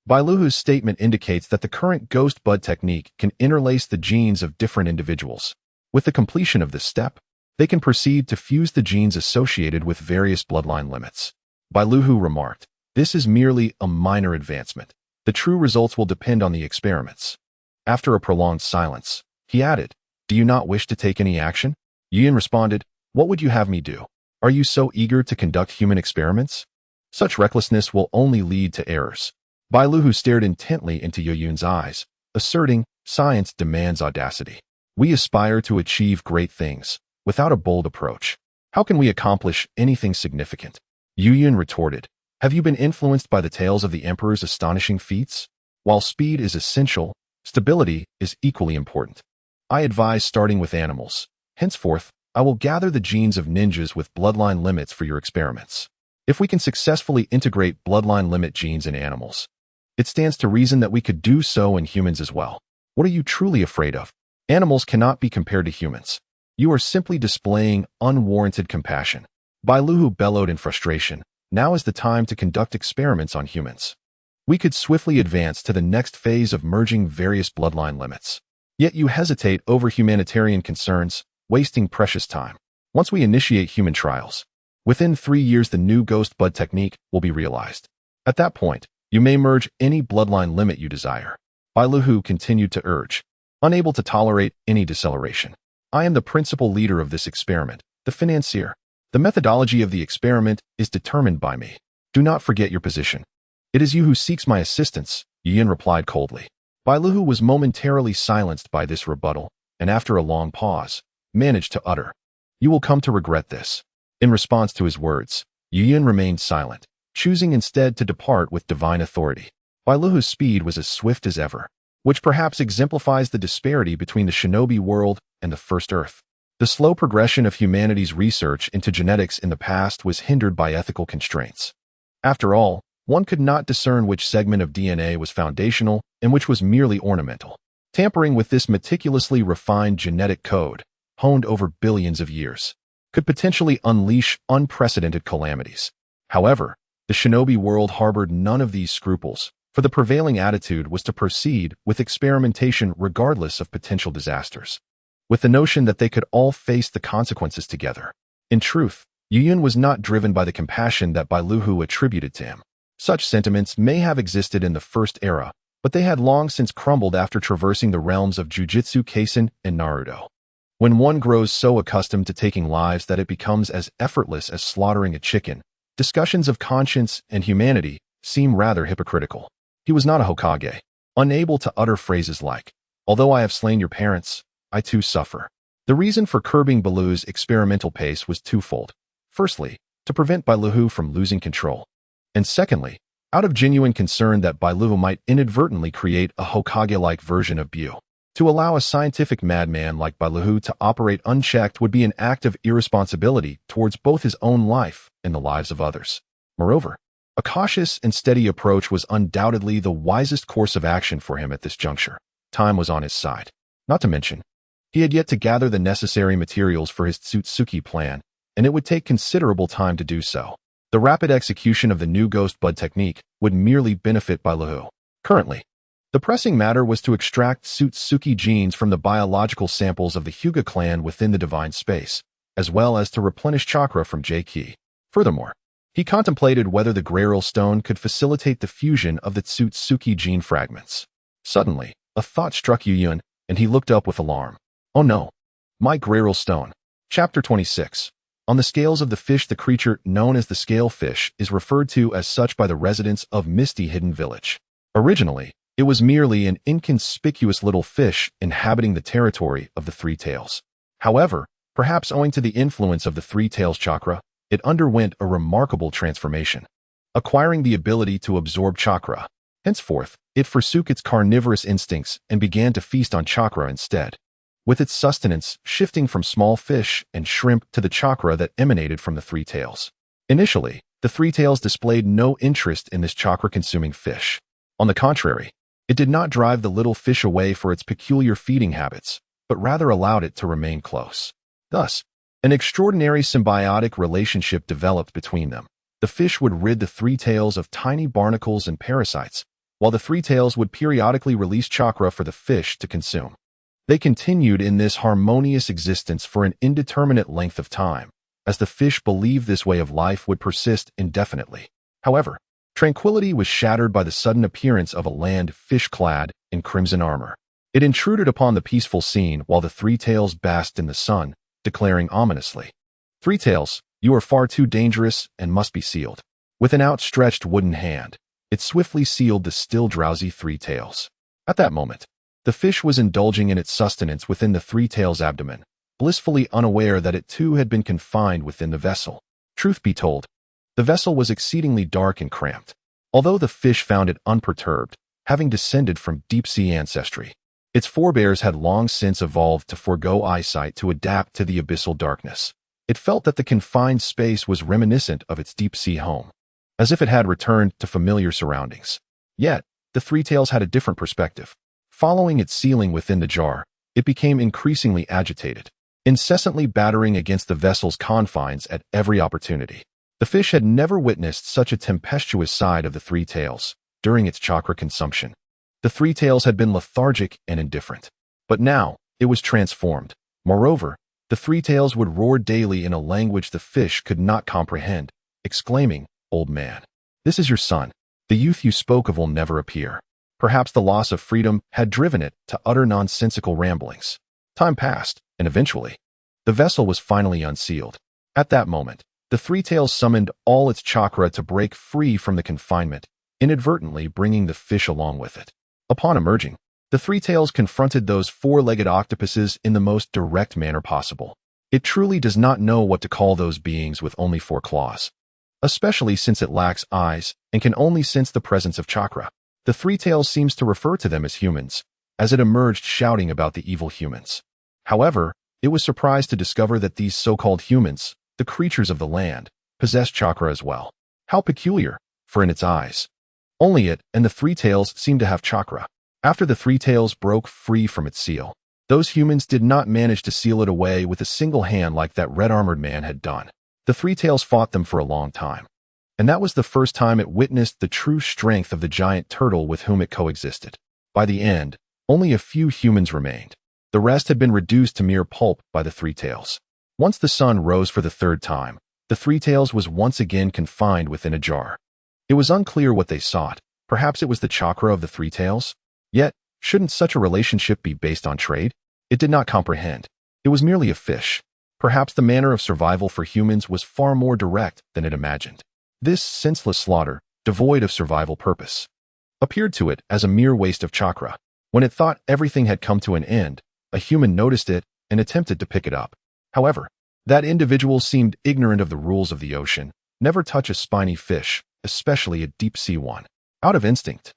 Bailu's statement indicates that the current Ghost Bud technique can interlace the genes of different individuals. With the completion of this step, they can proceed to fuse the genes associated with various bloodline limits. Bailu remarked, this is merely a minor advancement. The true results will depend on the experiments. After a prolonged silence, he added, do you not wish to take any action? Yuyun responded, what would you have me do? Are you so eager to conduct human experiments? Such recklessness will only lead to errors. Bai Luhu stared intently into Yuyun's eyes, asserting, science demands audacity. We aspire to achieve great things. Without a bold approach, how can we accomplish anything significant? Yuyun retorted, have you been influenced by the tales of the Emperor's astonishing feats? While speed is essential, stability is equally important. I advise starting with animals. Henceforth, I will gather the genes of ninjas with bloodline limits for your experiments. If we can successfully integrate bloodline limit genes in animals, it stands to reason that we could do so in humans as well. What are you truly afraid of? Animals cannot be compared to humans. You are simply displaying unwarranted compassion. Bai Luhu bellowed in frustration. Now is the time to conduct experiments on humans. We could swiftly advance to the next phase of merging various bloodline limits. Yet you hesitate over humanitarian concerns, wasting precious time. Once we initiate human trials, within 3 years the new ghost bud technique will be realized. At that point, you may merge any bloodline limit you desire. Bai Luhu continued to urge, unable to tolerate any deceleration. I am the principal leader of this experiment, the financier. The methodology of the experiment is determined by me. Do not forget your position. It is you who seeks my assistance, Yin replied coldly. Bai Luhu was momentarily silenced by this rebuttal, and after a long pause, managed to utter, you will come to regret this. In response to his words, Yin remained silent, choosing instead to depart with divine authority. Bai Luhu's speed was as swift as ever, which perhaps exemplifies the disparity between the shinobi world and the First Earth. The slow progression of humanity's research into genetics in the past was hindered by ethical constraints. After all, one could not discern which segment of DNA was foundational and which was merely ornamental. Tampering with this meticulously refined genetic code, honed over billions of years, could potentially unleash unprecedented calamities. However, the shinobi world harbored none of these scruples, for the prevailing attitude was to proceed with experimentation regardless of potential disasters, with the notion that they could all face the consequences together. In truth, Yuyun was not driven by the compassion that Bai Luhu attributed to him. Such sentiments may have existed in the First Era, but they had long since crumbled after traversing the realms of Jujutsu Kaisen and Naruto. When one grows so accustomed to taking lives that it becomes as effortless as slaughtering a chicken, discussions of conscience and humanity seem rather hypocritical. He was not a Hokage, unable to utter phrases like, although I have slain your parents, I too suffer. The reason for curbing Bai Luhu's experimental pace was twofold. Firstly, to prevent Bai Luhu from losing control. And secondly, out of genuine concern that Bai Luhu might inadvertently create a Hokage-like version of Bu. To allow a scientific madman like Bai Luhu to operate unchecked would be an act of irresponsibility towards both his own life and the lives of others. Moreover, a cautious and steady approach was undoubtedly the wisest course of action for him at this juncture. Time was on his side. Not to mention, he had yet to gather the necessary materials for his Tsutsuki plan, and it would take considerable time to do so. The rapid execution of the new ghost bud technique would merely benefit Bai Luhu. Currently, the pressing matter was to extract Tsutsuki genes from the biological samples of the Hyuga clan within the divine space, as well as to replenish chakra from J-Ki. Furthermore, he contemplated whether the Grail Stone could facilitate the fusion of the Tsutsuki gene fragments. Suddenly, a thought struck Yuyun, and he looked up with alarm. Oh no! My Grail Stone. Chapter 26. On the scales of the fish, the creature known as the scale fish is referred to as such by the residents of Misty Hidden Village. Originally, it was merely an inconspicuous little fish inhabiting the territory of the Three Tails. However, perhaps owing to the influence of the Three Tails chakra, it underwent a remarkable transformation, acquiring the ability to absorb chakra. Henceforth, it forsook its carnivorous instincts and began to feast on chakra instead, with its sustenance shifting from small fish and shrimp to the chakra that emanated from the Three Tails. Initially, the Three Tails displayed no interest in this chakra-consuming fish. On the contrary, it did not drive the little fish away for its peculiar feeding habits, but rather allowed it to remain close. Thus, an extraordinary symbiotic relationship developed between them. The fish would rid the Three Tails of tiny barnacles and parasites, while the Three Tails would periodically release chakra for the fish to consume. They continued in this harmonious existence for an indeterminate length of time, as the fish believed this way of life would persist indefinitely. However, tranquility was shattered by the sudden appearance of a land fish clad in crimson armor. It intruded upon the peaceful scene while the Three Tails basked in the sun, declaring ominously, "Three Tails, you are far too dangerous and must be sealed." With an outstretched wooden hand, it swiftly sealed the still drowsy three tails. At that moment, the fish was indulging in its sustenance within the three tails' abdomen, blissfully unaware that it too had been confined within the vessel. Truth be told, the vessel was exceedingly dark and cramped, although the fish found it unperturbed, having descended from deep-sea ancestry. Its forebears had long since evolved to forego eyesight to adapt to the abyssal darkness. It felt that the confined space was reminiscent of its deep-sea home, as if it had returned to familiar surroundings. Yet, the three tails had a different perspective. Following its sealing within the jar, it became increasingly agitated, incessantly battering against the vessel's confines at every opportunity. The fish had never witnessed such a tempestuous side of the three tails during its chakra consumption. The three tails had been lethargic and indifferent, but now it was transformed. Moreover, the three tails would roar daily in a language the fish could not comprehend, exclaiming, "Old man, this is your son. The youth you spoke of will never appear." Perhaps the loss of freedom had driven it to utter nonsensical ramblings. Time passed, and eventually, the vessel was finally unsealed. At that moment, the three tails summoned all its chakra to break free from the confinement, inadvertently bringing the fish along with it. Upon emerging, the three tails confronted those four-legged octopuses in the most direct manner possible. It truly does not know what to call those beings with only four claws, especially since it lacks eyes and can only sense the presence of chakra. The three tails seems to refer to them as humans, as it emerged shouting about the evil humans. However, it was surprised to discover that these so-called humans, the creatures of the land, possessed chakra as well. How peculiar, for in its eyes, only it and the three tails seemed to have chakra. After the three tails broke free from its seal, those humans did not manage to seal it away with a single hand like that red-armored man had done. The three tails fought them for a long time, and that was the first time it witnessed the true strength of the giant turtle with whom it coexisted. By the end, only a few humans remained. The rest had been reduced to mere pulp by the three tails. Once the sun rose for the third time, the three tails was once again confined within a jar. It was unclear what they sought. Perhaps it was the chakra of the three tails? Yet, shouldn't such a relationship be based on trade? It did not comprehend. It was merely a fish. Perhaps the manner of survival for humans was far more direct than it imagined. This senseless slaughter, devoid of survival purpose, appeared to it as a mere waste of chakra. When it thought everything had come to an end, a human noticed it and attempted to pick it up. However, that individual seemed ignorant of the rules of the ocean. Never touch a spiny fish, especially a deep-sea one. Out of instinct,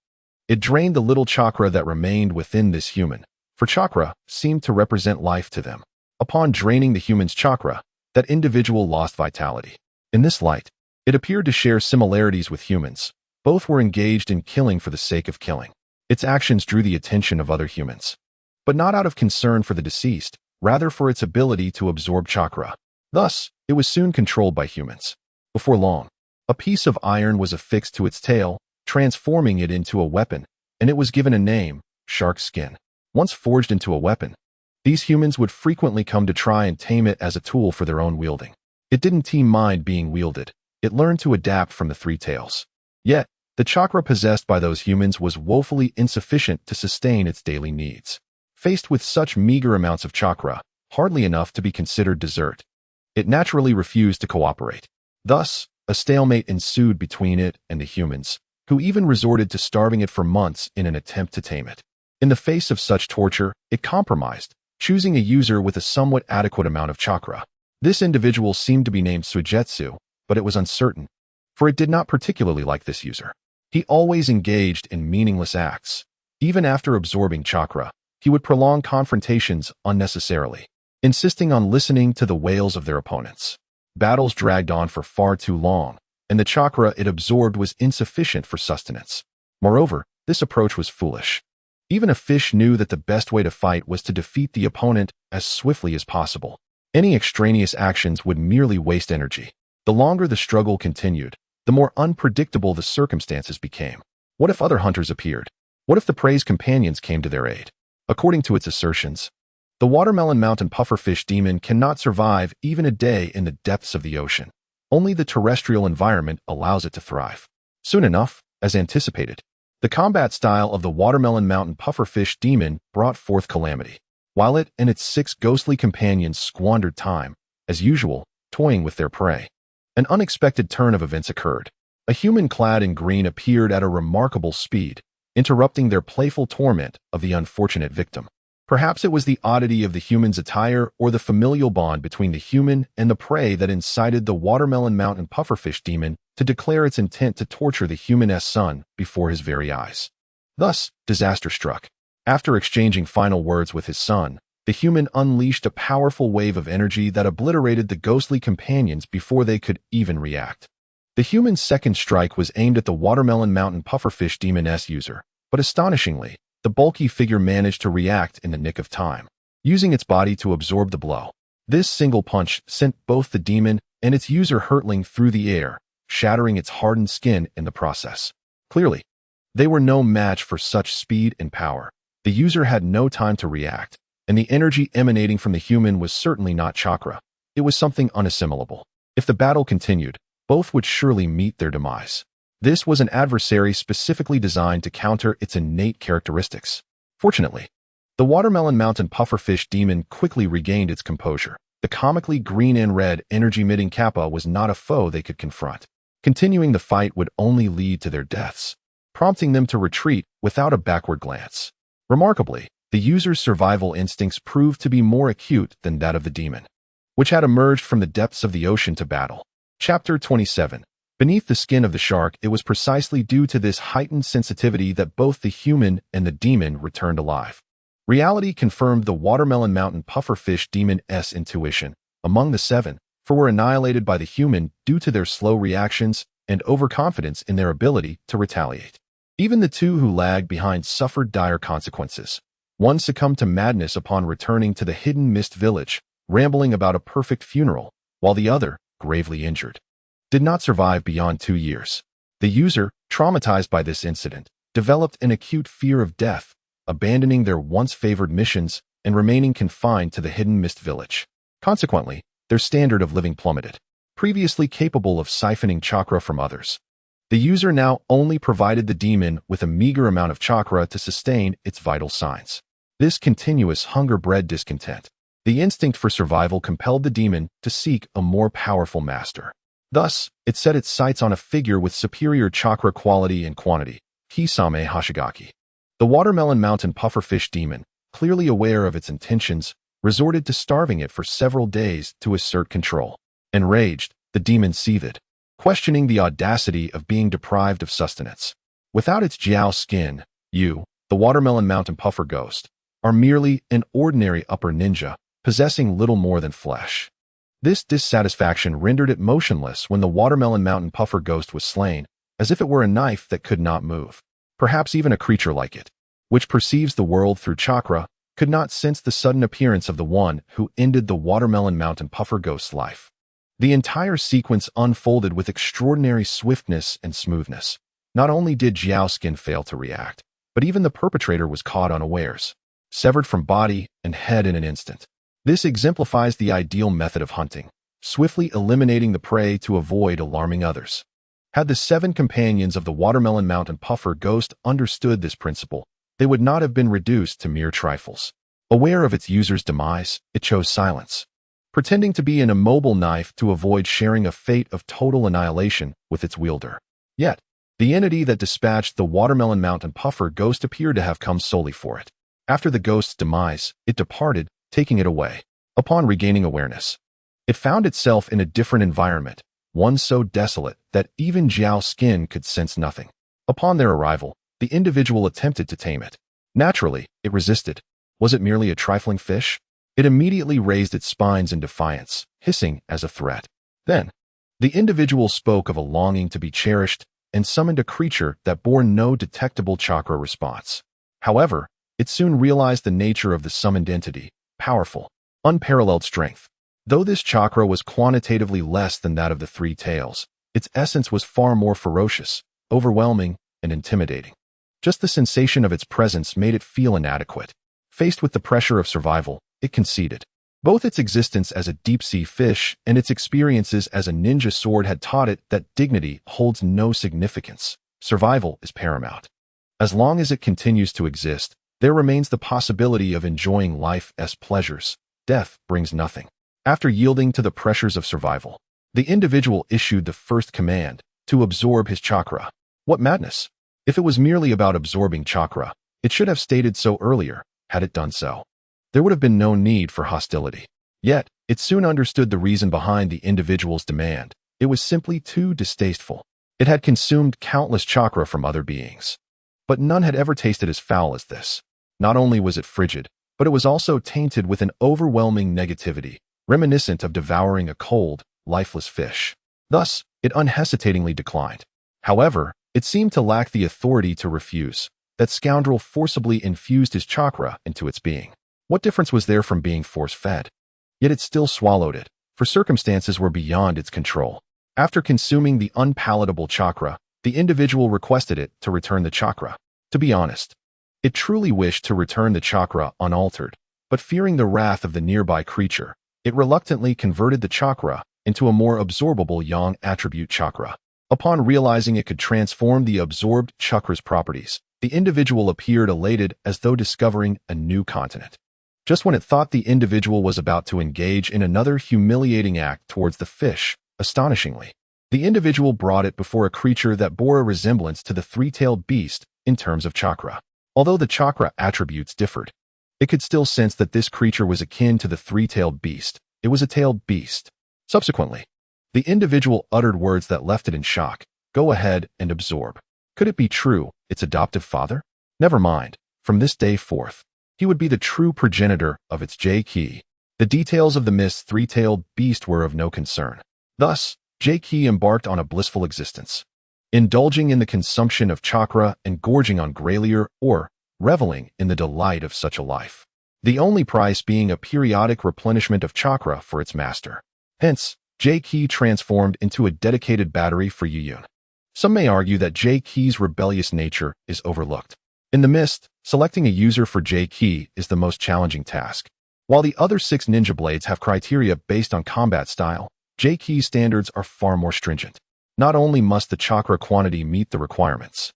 it drained the little chakra that remained within this human, for chakra seemed to represent life to them. Upon draining the human's chakra, that individual lost vitality. In this light, it appeared to share similarities with humans. Both were engaged in killing for the sake of killing. Its actions drew the attention of other humans, but not out of concern for the deceased, rather for its ability to absorb chakra. Thus, it was soon controlled by humans. Before long, a piece of iron was affixed to its tail, transforming it into a weapon, and it was given a name, shark skin. Once forged into a weapon, these humans would frequently come to try and tame it as a tool for their own wielding. It didn't mind being wielded. It learned to adapt from the three tails. Yet, the chakra possessed by those humans was woefully insufficient to sustain its daily needs. Faced with such meager amounts of chakra, hardly enough to be considered dessert, it naturally refused to cooperate. Thus, a stalemate ensued between it and the humans, who even resorted to starving it for months in an attempt to tame it. In the face of such torture, it compromised, choosing a user with a somewhat adequate amount of chakra. This individual seemed to be named Sujetsu, but it was uncertain, for it did not particularly like this user. He always engaged in meaningless acts. Even after absorbing chakra, he would prolong confrontations unnecessarily, insisting on listening to the wails of their opponents. Battles dragged on for far too long, and the chakra it absorbed was insufficient for sustenance. Moreover, this approach was foolish. Even a fish knew that the best way to fight was to defeat the opponent as swiftly as possible. Any extraneous actions would merely waste energy. The longer the struggle continued, the more unpredictable the circumstances became. What if other hunters appeared? What if the prey's companions came to their aid? According to its assertions, the watermelon mountain pufferfish demon cannot survive even a day in the depths of the ocean. Only the terrestrial environment allows it to thrive. Soon enough, as anticipated, the combat style of the watermelon mountain pufferfish demon brought forth calamity, while it and its 6 ghostly companions squandered time, as usual, toying with their prey. An unexpected turn of events occurred. A human clad in green appeared at a remarkable speed, interrupting their playful torment of the unfortunate victim. Perhaps it was the oddity of the human's attire or the familial bond between the human and the prey that incited the Watermelon Mountain pufferfish demon to declare its intent to torture the human's son before his very eyes. Thus, disaster struck. After exchanging final words with his son, the human unleashed a powerful wave of energy that obliterated the ghostly companions before they could even react. The human's second strike was aimed at the Watermelon Mountain pufferfish demon's user, but astonishingly, the bulky figure managed to react in the nick of time, using its body to absorb the blow. This single punch sent both the demon and its user hurtling through the air, shattering its hardened skin in the process. Clearly, they were no match for such speed and power. The user had no time to react, and the energy emanating from the human was certainly not chakra. It was something unassimilable. If the battle continued, both would surely meet their demise. This was an adversary specifically designed to counter its innate characteristics. Fortunately, the Watermelon Mountain pufferfish demon quickly regained its composure. The comically green and red energy-emitting kappa was not a foe they could confront. Continuing the fight would only lead to their deaths, prompting them to retreat without a backward glance. Remarkably, the user's survival instincts proved to be more acute than that of the demon, which had emerged from the depths of the ocean to battle. Chapter 27. Beneath the skin of the shark, it was precisely due to this heightened sensitivity that both the human and the demon returned alive. Reality confirmed the Watermelon Mountain pufferfish demon's intuition. Among the seven, four were annihilated by the human due to their slow reactions and overconfidence in their ability to retaliate. Even the two who lagged behind suffered dire consequences. One succumbed to madness upon returning to the hidden mist village, rambling about a perfect funeral, while the other, gravely injured, did not survive beyond 2 years. The user, traumatized by this incident, developed an acute fear of death, abandoning their once favored missions and remaining confined to the hidden mist village. Consequently, their standard of living plummeted. Previously capable of siphoning chakra from others, the user now only provided the demon with a meager amount of chakra to sustain its vital signs. This continuous hunger bred discontent. The instinct for survival compelled the demon to seek a more powerful master. Thus, it set its sights on a figure with superior chakra quality and quantity, Kisame Hoshigaki. The Watermelon Mountain pufferfish demon, clearly aware of its intentions, resorted to starving it for several days to assert control. Enraged, the demon seethed, questioning the audacity of being deprived of sustenance. Without its jiao skin, you, the Watermelon Mountain puffer ghost, are merely an ordinary upper ninja, possessing little more than flesh. This dissatisfaction rendered it motionless when the Watermelon Mountain puffer ghost was slain, as if it were a knife that could not move. Perhaps even a creature like it, which perceives the world through chakra, could not sense the sudden appearance of the one who ended the Watermelon Mountain puffer ghost's life. The entire sequence unfolded with extraordinary swiftness and smoothness. Not only did Jiao Skin fail to react, but even the perpetrator was caught unawares, severed from body and head in an instant. This exemplifies the ideal method of hunting, swiftly eliminating the prey to avoid alarming others. Had the 7 companions of the Watermelon Mountain puffer ghost understood this principle, they would not have been reduced to mere trifles. Aware of its user's demise, it chose silence, pretending to be an immobile knife to avoid sharing a fate of total annihilation with its wielder. Yet, the entity that dispatched the Watermelon Mountain puffer ghost appeared to have come solely for it. After the ghost's demise, it departed, taking it away. Upon regaining awareness, it found itself in a different environment, one so desolate that even Jiao Skin could sense nothing. Upon their arrival, the individual attempted to tame it. Naturally, it resisted. Was it merely a trifling fish? It immediately raised its spines in defiance, hissing as a threat. Then, the individual spoke of a longing to be cherished and summoned a creature that bore no detectable chakra response. However, it soon realized the nature of the summoned entity. Powerful, unparalleled strength. Though this chakra was quantitatively less than that of the 3 tails, its essence was far more ferocious, overwhelming, and intimidating. Just the sensation of its presence made it feel inadequate. Faced with the pressure of survival, it conceded. Both its existence as a deep-sea fish and its experiences as a ninja sword had taught it that dignity holds no significance. Survival is paramount. As long as it continues to exist, there remains the possibility of enjoying life's pleasures. Death brings nothing. After yielding to the pressures of survival, the individual issued the first command, to absorb his chakra. What madness! If it was merely about absorbing chakra, it should have stated so earlier. Had it done so, there would have been no need for hostility. Yet, it soon understood the reason behind the individual's demand. It was simply too distasteful. It had consumed countless chakra from other beings, but none had ever tasted as foul as this. Not only was it frigid, but it was also tainted with an overwhelming negativity, reminiscent of devouring a cold, lifeless fish. Thus, it unhesitatingly declined. However, it seemed to lack the authority to refuse. That scoundrel forcibly infused his chakra into its being. What difference was there from being force-fed? Yet it still swallowed it, for circumstances were beyond its control. After consuming the unpalatable chakra, the individual requested it to return the chakra. To be honest, it truly wished to return the chakra unaltered, but fearing the wrath of the nearby creature, it reluctantly converted the chakra into a more absorbable yang attribute chakra. Upon realizing it could transform the absorbed chakra's properties, the individual appeared elated as though discovering a new continent. Just when it thought the individual was about to engage in another humiliating act towards the fish, astonishingly, the individual brought it before a creature that bore a resemblance to the three-tailed beast in terms of chakra. Although the chakra attributes differed, it could still sense that this creature was akin to the three-tailed beast. It was a tailed beast. Subsequently, the individual uttered words that left it in shock. Go ahead and absorb. Could it be true, its adoptive father? Never mind. From this day forth, he would be the true progenitor of its J-Ki. The details of the mist's three-tailed beast were of no concern. Thus, J-Ki embarked on a blissful existence, indulging in the consumption of chakra and gorging on Grailier or reveling in the delight of such a life. The only price being a periodic replenishment of chakra for its master. Hence, J-Ki transformed into a dedicated battery for Yuyun. Some may argue that J-Ki's rebellious nature is overlooked. In the mist, selecting a user for J-Ki is the most challenging task. While the other 6 ninja blades have criteria based on combat style, J-Ki's standards are far more stringent. Not only must the chakra quantity meet the requirements,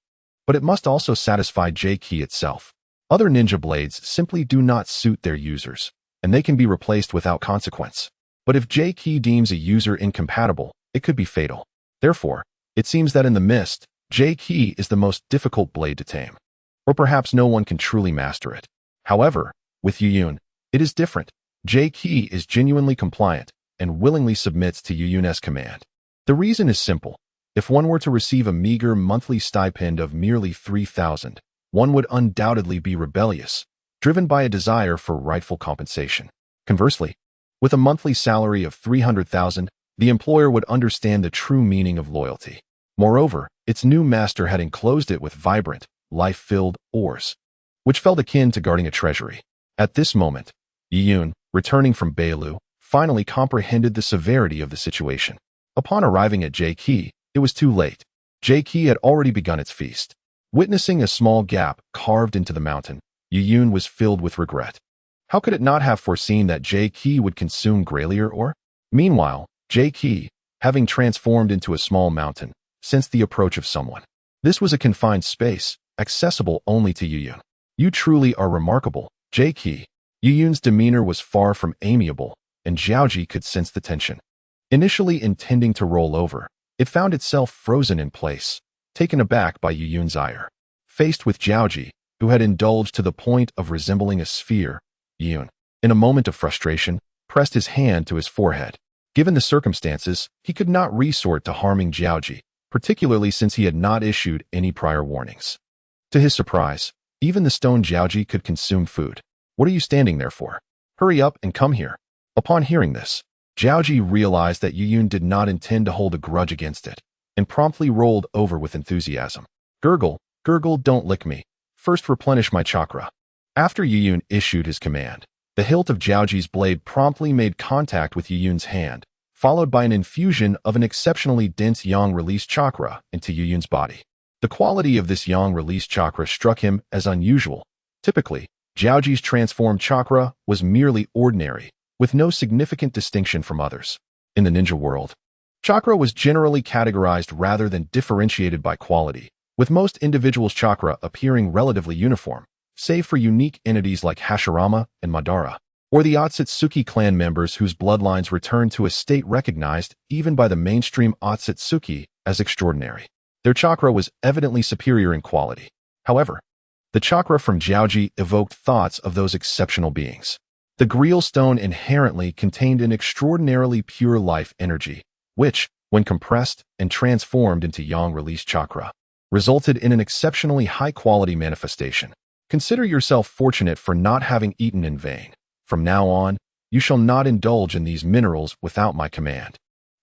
but it must also satisfy J-Ki itself. Other ninja blades simply do not suit their users, and they can be replaced without consequence. But if J-Ki deems a user incompatible, it could be fatal. Therefore, it seems that in the mist, J-Ki is the most difficult blade to tame. Or perhaps no one can truly master it. However, with Yuyun, it is different. J-Ki is genuinely compliant and willingly submits to Yuyun's command. The reason is simple. If one were to receive a meager monthly stipend of merely 3,000, one would undoubtedly be rebellious, driven by a desire for rightful compensation. Conversely, with a monthly salary of 300,000, the employer would understand the true meaning of loyalty. Moreover, its new master had enclosed it with vibrant, life-filled ores, which felt akin to guarding a treasury. At this moment, Yuyun, returning from Beilu, finally comprehended the severity of the situation. Upon arriving at J-Ki, it was too late. J-Ki had already begun its feast. Witnessing a small gap carved into the mountain, Yuyun was filled with regret. How could it not have foreseen that J-Ki would consume Grailier ore? Meanwhile, J-Ki, having transformed into a small mountain, sensed the approach of someone. This was a confined space, accessible only to Yuyun. You truly are remarkable, J-Ki. Yuyun's demeanor was far from amiable, and Jiaoji could sense the tension. Initially intending to roll over, it found itself frozen in place, taken aback by Yuyun's ire. Faced with Jiaoji, who had indulged to the point of resembling a sphere, Yuyun, in a moment of frustration, pressed his hand to his forehead. Given the circumstances, he could not resort to harming Jiaoji, particularly since he had not issued any prior warnings. To his surprise, even the stone Jiaoji could consume food. What are you standing there for? Hurry up and come here. Upon hearing this, Jiaoji realized that Yuyun did not intend to hold a grudge against it, and promptly rolled over with enthusiasm. Gurgle, gurgle, don't lick me. First replenish my chakra. After Yuyun issued his command, the hilt of Jiaoji's blade promptly made contact with Yuyun's hand, followed by an infusion of an exceptionally dense yang release chakra into Yuyun's body. The quality of this yang release chakra struck him as unusual. Typically, Jiaoji's transformed chakra was merely ordinary, with no significant distinction from others. In the ninja world, chakra was generally categorized rather than differentiated by quality, with most individuals' chakra appearing relatively uniform, save for unique entities like Hashirama and Madara. or the Otsutsuki clan members whose bloodlines returned to a state recognized even by the mainstream Otsutsuki as extraordinary. Their chakra was evidently superior in quality. However, the chakra from Jiaoji evoked thoughts of those exceptional beings. The Grail Stone inherently contained an extraordinarily pure life energy, which, when compressed and transformed into yang release chakra, resulted in an exceptionally high-quality manifestation. Consider yourself fortunate for not having eaten in vain. From now on, you shall not indulge in these minerals without my command.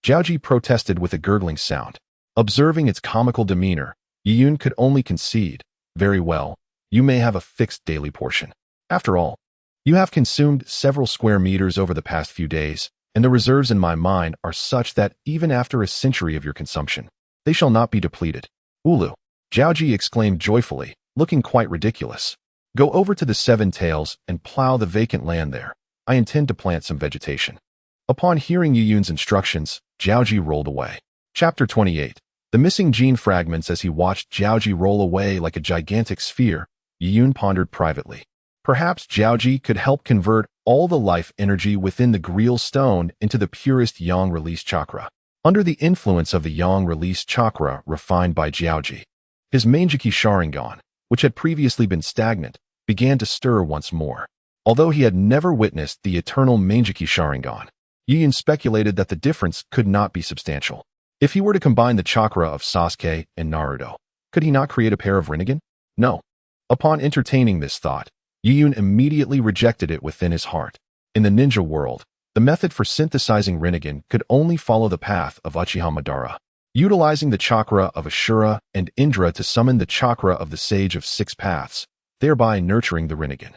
Jiaoji protested with a gurgling sound. Observing its comical demeanor, Yiyun could only concede, very well, you may have a fixed daily portion. After all, you have consumed several square meters over the past few days, and the reserves in my mind are such that even after a century of your consumption, they shall not be depleted. Ulu, Jiaoji exclaimed joyfully, looking quite ridiculous. Go over to the Seven Tails and plow the vacant land there. I intend to plant some vegetation. Upon hearing Yiyun's instructions, Jiaoji rolled away. Chapter 28. The missing gene fragments. As he watched Jiaoji roll away like a gigantic sphere, Yiyun pondered privately. Perhaps Jiaoji could help convert all the life energy within the Grail Stone into the purest yang release chakra. Under the influence of the yang release chakra refined by Jiaoji, his Manjiki Sharingan, which had previously been stagnant, began to stir once more. Although he had never witnessed the eternal Manjiki Sharingan, Yiyun speculated that the difference could not be substantial. If he were to combine the chakra of Sasuke and Naruto, could he not create a pair of Rinnegan? No. Upon entertaining this thought, Yiyun immediately rejected it within his heart. In the ninja world, the method for synthesizing Rinnegan could only follow the path of Uchiha Madara, utilizing the chakra of Ashura and Indra to summon the chakra of the Sage of Six Paths, thereby nurturing the Rinnegan.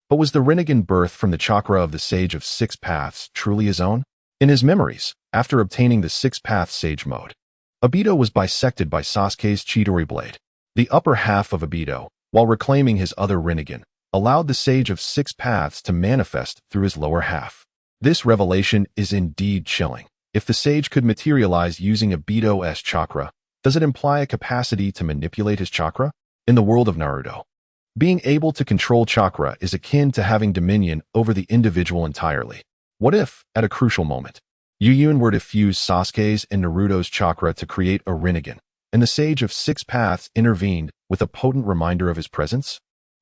But was the Rinnegan birth from the chakra of the Sage of Six Paths truly his own? In his memories, after obtaining the Six Path Sage mode, Obito was bisected by Sasuke's Chidori blade. The upper half of Obito, while reclaiming his other Rinnegan, allowed the Sage of Six Paths to manifest through his lower half. This revelation is indeed chilling. If the sage could materialize using Obito's chakra, does it imply a capacity to manipulate his chakra? In the world of Naruto, being able to control chakra is akin to having dominion over the individual entirely. What if, at a crucial moment, Yiyun were to fuse Sasuke's and Naruto's chakra to create a Rinnegan, and the Sage of Six Paths intervened with a potent reminder of his presence?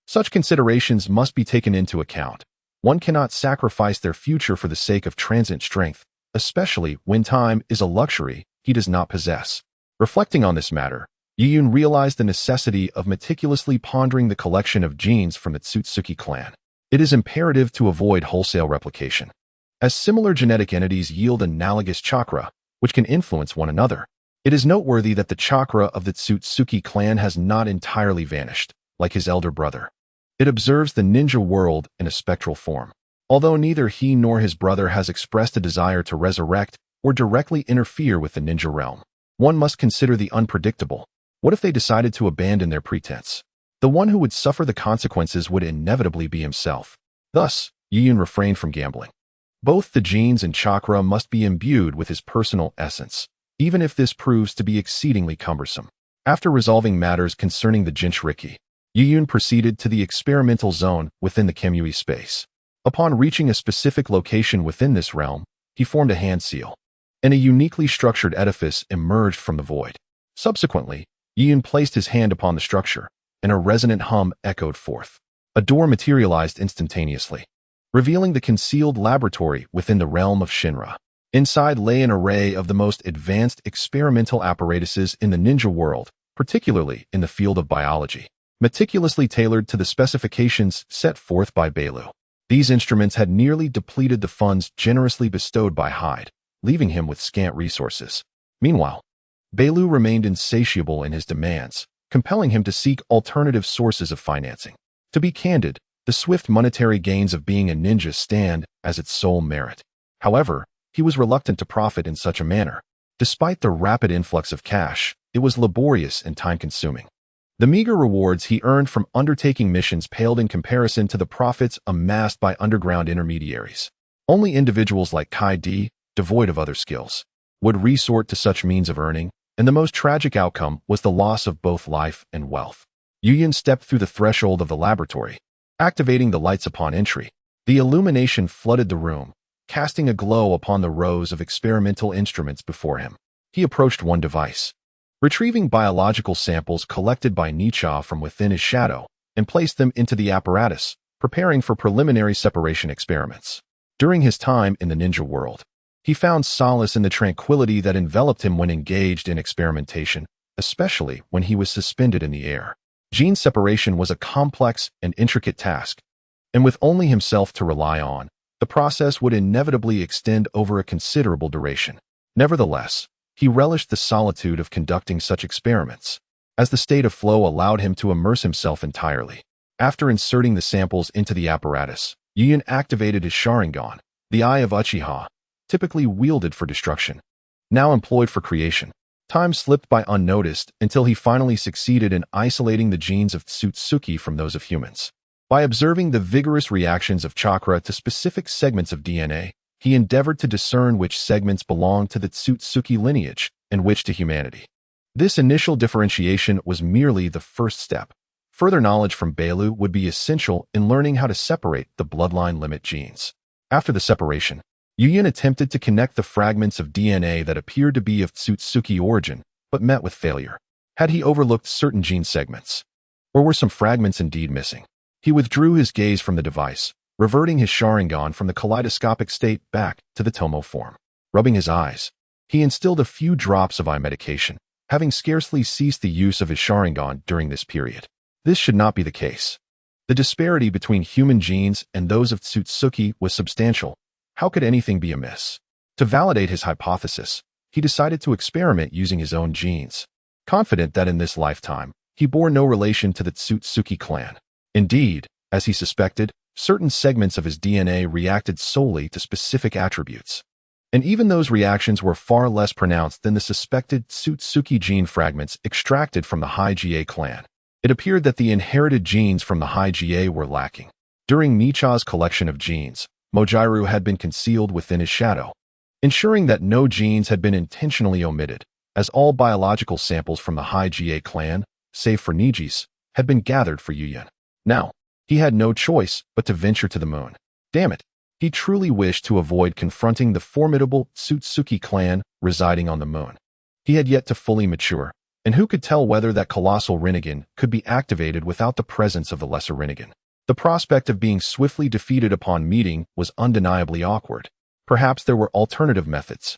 Such considerations must be taken into account. One cannot sacrifice their future for the sake of transient strength, especially when time is a luxury he does not possess. Reflecting on this matter, Yiyun realized the necessity of meticulously pondering the collection of genes from the Otsutsuki clan. It is imperative to avoid wholesale replication, as similar genetic entities yield analogous chakra, which can influence one another. It is noteworthy that the chakra of the Otsutsuki clan has not entirely vanished, like his elder brother. It observes the ninja world in a spectral form. Although neither he nor his brother has expressed a desire to resurrect or directly interfere with the ninja realm, one must consider the unpredictable. What if they decided to abandon their pretense? The one who would suffer the consequences would inevitably be himself. Thus, Yiyun refrained from gambling. Both the genes and chakra must be imbued with his personal essence, even if this proves to be exceedingly cumbersome. After resolving matters concerning the Jinchuriki, Yiyun proceeded to the experimental zone within the Kemui space. Upon reaching a specific location within this realm, he formed a hand seal, and a uniquely structured edifice emerged from the void. Subsequently, Yiyun placed his hand upon the structure, and a resonant hum echoed forth. A door materialized instantaneously, revealing the concealed laboratory within the realm of Shinra. Inside lay an array of the most advanced experimental apparatuses in the ninja world, particularly in the field of biology, meticulously tailored to the specifications set forth by Bailu. These instruments had nearly depleted the funds generously bestowed by Hyde, leaving him with scant resources. Meanwhile, Bailu remained insatiable in his demands, compelling him to seek alternative sources of financing. To be candid, the swift monetary gains of being a ninja stand as its sole merit. However, he was reluctant to profit in such a manner. Despite the rapid influx of cash, it was laborious and time-consuming. The meager rewards he earned from undertaking missions paled in comparison to the profits amassed by underground intermediaries. Only individuals like Hyde, devoid of other skills, would resort to such means of earning, and the most tragic outcome was the loss of both life and wealth. Yiyun stepped through the threshold of the laboratory, activating the lights upon entry. The illumination flooded the room, casting a glow upon the rows of experimental instruments before him. He approached one device, retrieving biological samples collected by Uchiha from within his shadow, and placed them into the apparatus, preparing for preliminary separation experiments. During his time in the ninja world, he found solace in the tranquility that enveloped him when engaged in experimentation, especially when he was suspended in the air. Gene separation was a complex and intricate task, and with only himself to rely on, the process would inevitably extend over a considerable duration. Nevertheless, he relished the solitude of conducting such experiments, as the state of flow allowed him to immerse himself entirely. After inserting the samples into the apparatus, Yuyan activated his Sharingan, the Eye of Uchiha, typically wielded for destruction, now employed for creation. Time slipped by unnoticed until he finally succeeded in isolating the genes of Tsutsuki from those of humans. By observing the vigorous reactions of chakra to specific segments of DNA, he endeavored to discern which segments belonged to the Tsutsuki lineage and which to humanity. This initial differentiation was merely the first step. Further knowledge from Bailu would be essential in learning how to separate the bloodline limit genes. After the separation, Yuyan attempted to connect the fragments of DNA that appeared to be of Tsutsuki origin, but met with failure. Had he overlooked certain gene segments? Or were some fragments indeed missing? He withdrew his gaze from the device, reverting his Sharingan from the kaleidoscopic state back to the Tomo form. Rubbing his eyes, he instilled a few drops of eye medication, having scarcely ceased the use of his Sharingan during this period. This should not be the case. The disparity between human genes and those of Tsutsuki was substantial. How could anything be amiss? To validate his hypothesis, he decided to experiment using his own genes, confident that in this lifetime, he bore no relation to the Tsutsuki clan. Indeed, as he suspected, certain segments of his DNA reacted solely to specific attributes. And even those reactions were far less pronounced than the suspected Tsutsuki gene fragments extracted from the Hyde clan. It appeared that the inherited genes from the Hyde were lacking. During Nicha's collection of genes, Mojiru had been concealed within his shadow, ensuring that no genes had been intentionally omitted, as all biological samples from the Hyde clan, save for Niji's, had been gathered for Yuyan. Now, he had no choice but to venture to the moon. Damn it, he truly wished to avoid confronting the formidable Tsutsuki clan residing on the moon. He had yet to fully mature, and who could tell whether that colossal Rinnegan could be activated without the presence of the lesser Rinnegan? The prospect of being swiftly defeated upon meeting was undeniably awkward. Perhaps there were alternative methods.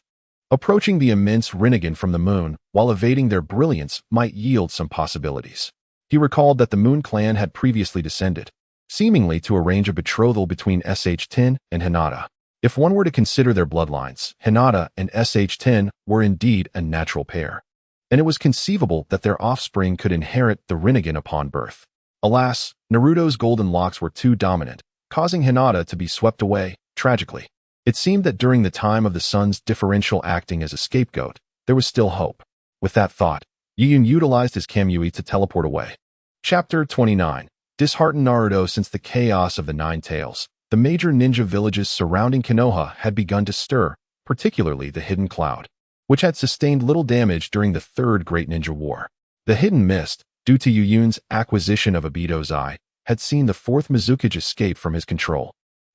Approaching the immense Rinnegan from the moon while evading their brilliance might yield some possibilities. He recalled that the Moon Clan had previously descended, seemingly to arrange a betrothal between SH-10 and Hinata. If one were to consider their bloodlines, Hinata and SH-10 were indeed a natural pair, and it was conceivable that their offspring could inherit the Rinnegan upon birth. Alas, Naruto's golden locks were too dominant, causing Hinata to be swept away, tragically. It seemed that during the time of the sun's differential acting as a scapegoat, there was still hope. With that thought, Yuyan utilized his Kamui to teleport away. Chapter 29. Disheartened Naruto. Since the chaos of the Nine Tails, the major ninja villages surrounding Konoha had begun to stir, particularly the Hidden Cloud, which had sustained little damage during the Third Great Ninja War. The Hidden Mist, due to Yuyan's acquisition of Obito's eye, had seen the fourth Mizukage escape from his control.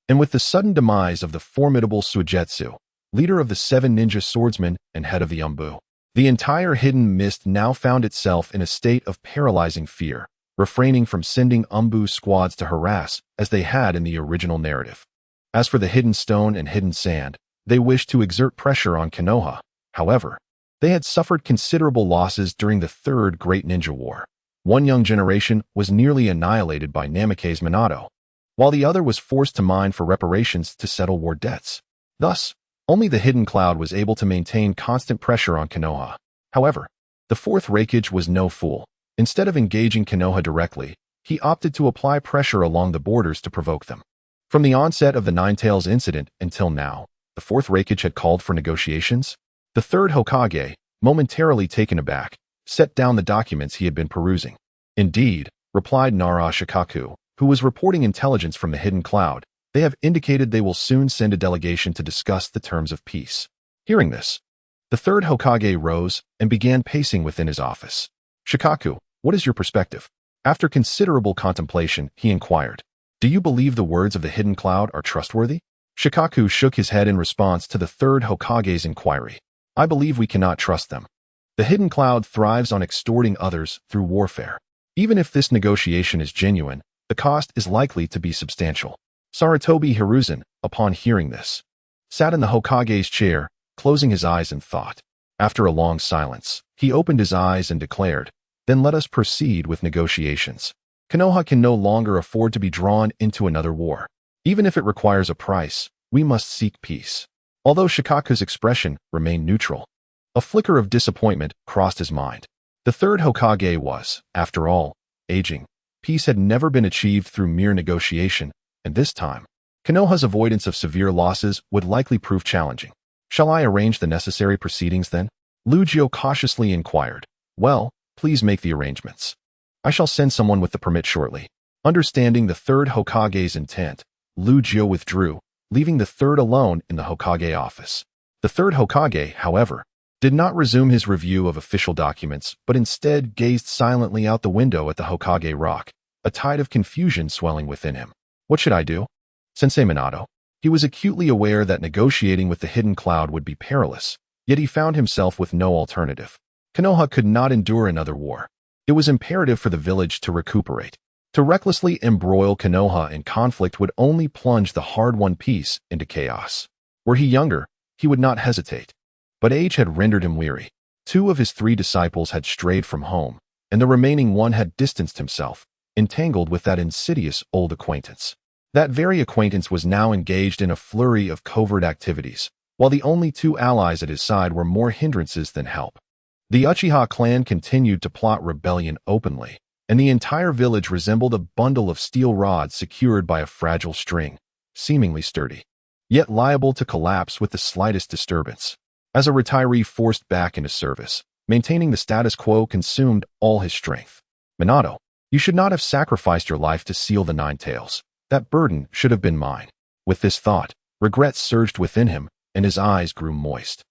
And with the sudden demise of the formidable Suigetsu, leader of the 7 ninja swordsmen and head of the Umbu, the entire Hidden Mist now found itself in a state of paralyzing fear, refraining from sending Umbu squads to harass as they had in the original narrative. As for the Hidden Stone and Hidden Sand, they wished to exert pressure on Konoha. However, they had suffered considerable losses during the Third Great Ninja War. One young generation was nearly annihilated by Namake's Minato, while the other was forced to mine for reparations to settle war debts. Thus, only the Hidden Cloud was able to maintain constant pressure on Konoha. However, the fourth Raikage was no fool. Instead of engaging Konoha directly, he opted to apply pressure along the borders to provoke them. From the onset of the Nine Tails incident until now, the fourth Raikage had called for negotiations. The third Hokage, momentarily taken aback, set down the documents he had been perusing. Indeed, replied Nara Shikaku, who was reporting intelligence from the Hidden Cloud, they have indicated they will soon send a delegation to discuss the terms of peace. Hearing this, the third Hokage rose and began pacing within his office. Shikaku, what is your perspective? After considerable contemplation, he inquired. Do you believe the words of the hidden cloud are trustworthy? Shikaku shook his head in response to the third Hokage's inquiry. I believe we cannot trust them. The hidden cloud thrives on extorting others through warfare. Even if this negotiation is genuine, the cost is likely to be substantial. Sarutobi Hiruzen, upon hearing this, sat in the Hokage's chair, closing his eyes in thought. After a long silence, he opened his eyes and declared, "Then let us proceed with negotiations. Konoha can no longer afford to be drawn into another war. Even if it requires a price, we must seek peace." Although Shikaku's expression remained neutral, a flicker of disappointment crossed his mind. The third Hokage was, after all, aging. Peace had never been achieved through mere negotiation, and this time, Konoha's avoidance of severe losses would likely prove challenging. Shall I arrange the necessary proceedings then? Lugio cautiously inquired. Well, please make the arrangements. I shall send someone with the permit shortly. Understanding the third Hokage's intent, Lugio withdrew, leaving the third alone in the Hokage office. The third Hokage, however, did not resume his review of official documents, but instead gazed silently out the window at the Hokage rock, a tide of confusion swelling within him. What should I do? Sensei Minato. He was acutely aware that negotiating with the hidden cloud would be perilous, yet he found himself with no alternative. Konoha could not endure another war. It was imperative for the village to recuperate. To recklessly embroil Konoha in conflict would only plunge the hard-won peace into chaos. Were he younger, he would not hesitate. But age had rendered him weary. 2 of his 3 disciples had strayed from home, and the remaining one had distanced himself, entangled with that insidious old acquaintance. That very acquaintance was now engaged in a flurry of covert activities, while the only 2 allies at his side were more hindrances than help. The Uchiha clan continued to plot rebellion openly, and the entire village resembled a bundle of steel rods secured by a fragile string, seemingly sturdy, yet liable to collapse with the slightest disturbance. As a retiree forced back into service, maintaining the status quo consumed all his strength. Minato, you should not have sacrificed your life to seal the 9 tails. That burden should have been mine. With this thought, regret surged within him, and his eyes grew moist.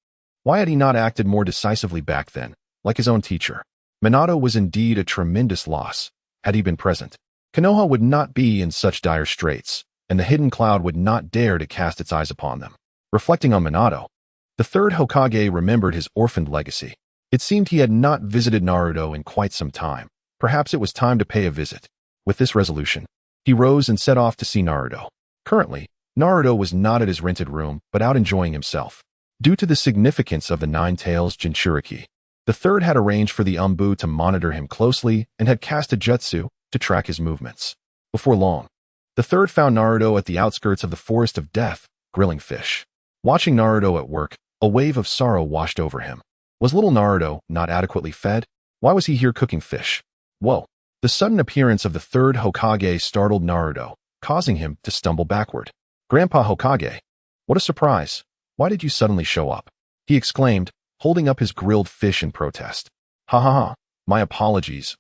Why had he not acted more decisively back then, like his own teacher? Minato was indeed a tremendous loss. Had he been present, Konoha would not be in such dire straits, and the hidden cloud would not dare to cast its eyes upon them. Reflecting on Minato, the third Hokage remembered his orphaned legacy. It seemed he had not visited Naruto in quite some time. Perhaps it was time to pay a visit. With this resolution, he rose and set off to see Naruto. Currently, Naruto was not at his rented room, but out enjoying himself. Due to the significance of the 9 tails Jinchuriki, the third had arranged for the Umbu to monitor him closely and had cast a jutsu to track his movements. Before long, the third found Naruto at the outskirts of the Forest of Death, grilling fish. Watching Naruto at work, a wave of sorrow washed over him. Was little Naruto not adequately fed? Why was he here cooking fish? Whoa! The sudden appearance of the third Hokage startled Naruto, causing him to stumble backward. Grandpa Hokage, what a surprise! Why did you suddenly show up? He exclaimed, holding up his grilled fish in protest. Ha ha ha, my apologies,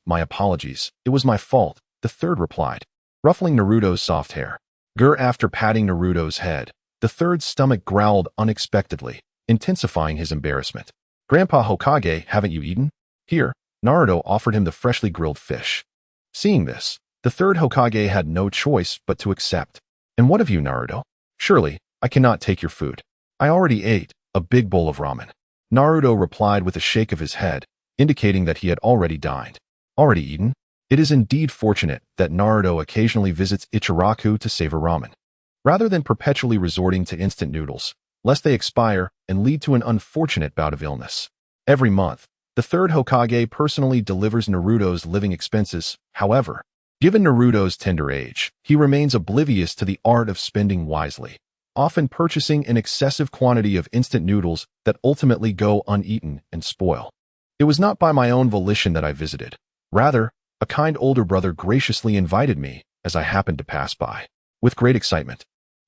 it was my fault, the third replied, ruffling Naruto's soft hair. After patting Naruto's head, the third's stomach growled unexpectedly, intensifying his embarrassment. Grandpa Hokage, haven't you eaten? Here, Naruto offered him the freshly grilled fish. Seeing this, the third Hokage had no choice but to accept. And what of you, Naruto? Surely, I cannot take your food. I already ate a big bowl of ramen. Naruto replied with a shake of his head, indicating that he had already dined. Already eaten? It is indeed fortunate that Naruto occasionally visits Ichiraku to savor ramen, rather than perpetually resorting to instant noodles, lest they expire and lead to an unfortunate bout of illness. Every month, the third Hokage personally delivers Naruto's living expenses. However, given Naruto's tender age, he remains oblivious to the art of spending wisely, often purchasing an excessive quantity of instant noodles that ultimately go uneaten and spoil. It was not by my own volition that I visited. Rather, a kind older brother graciously invited me as I happened to pass by. With great excitement,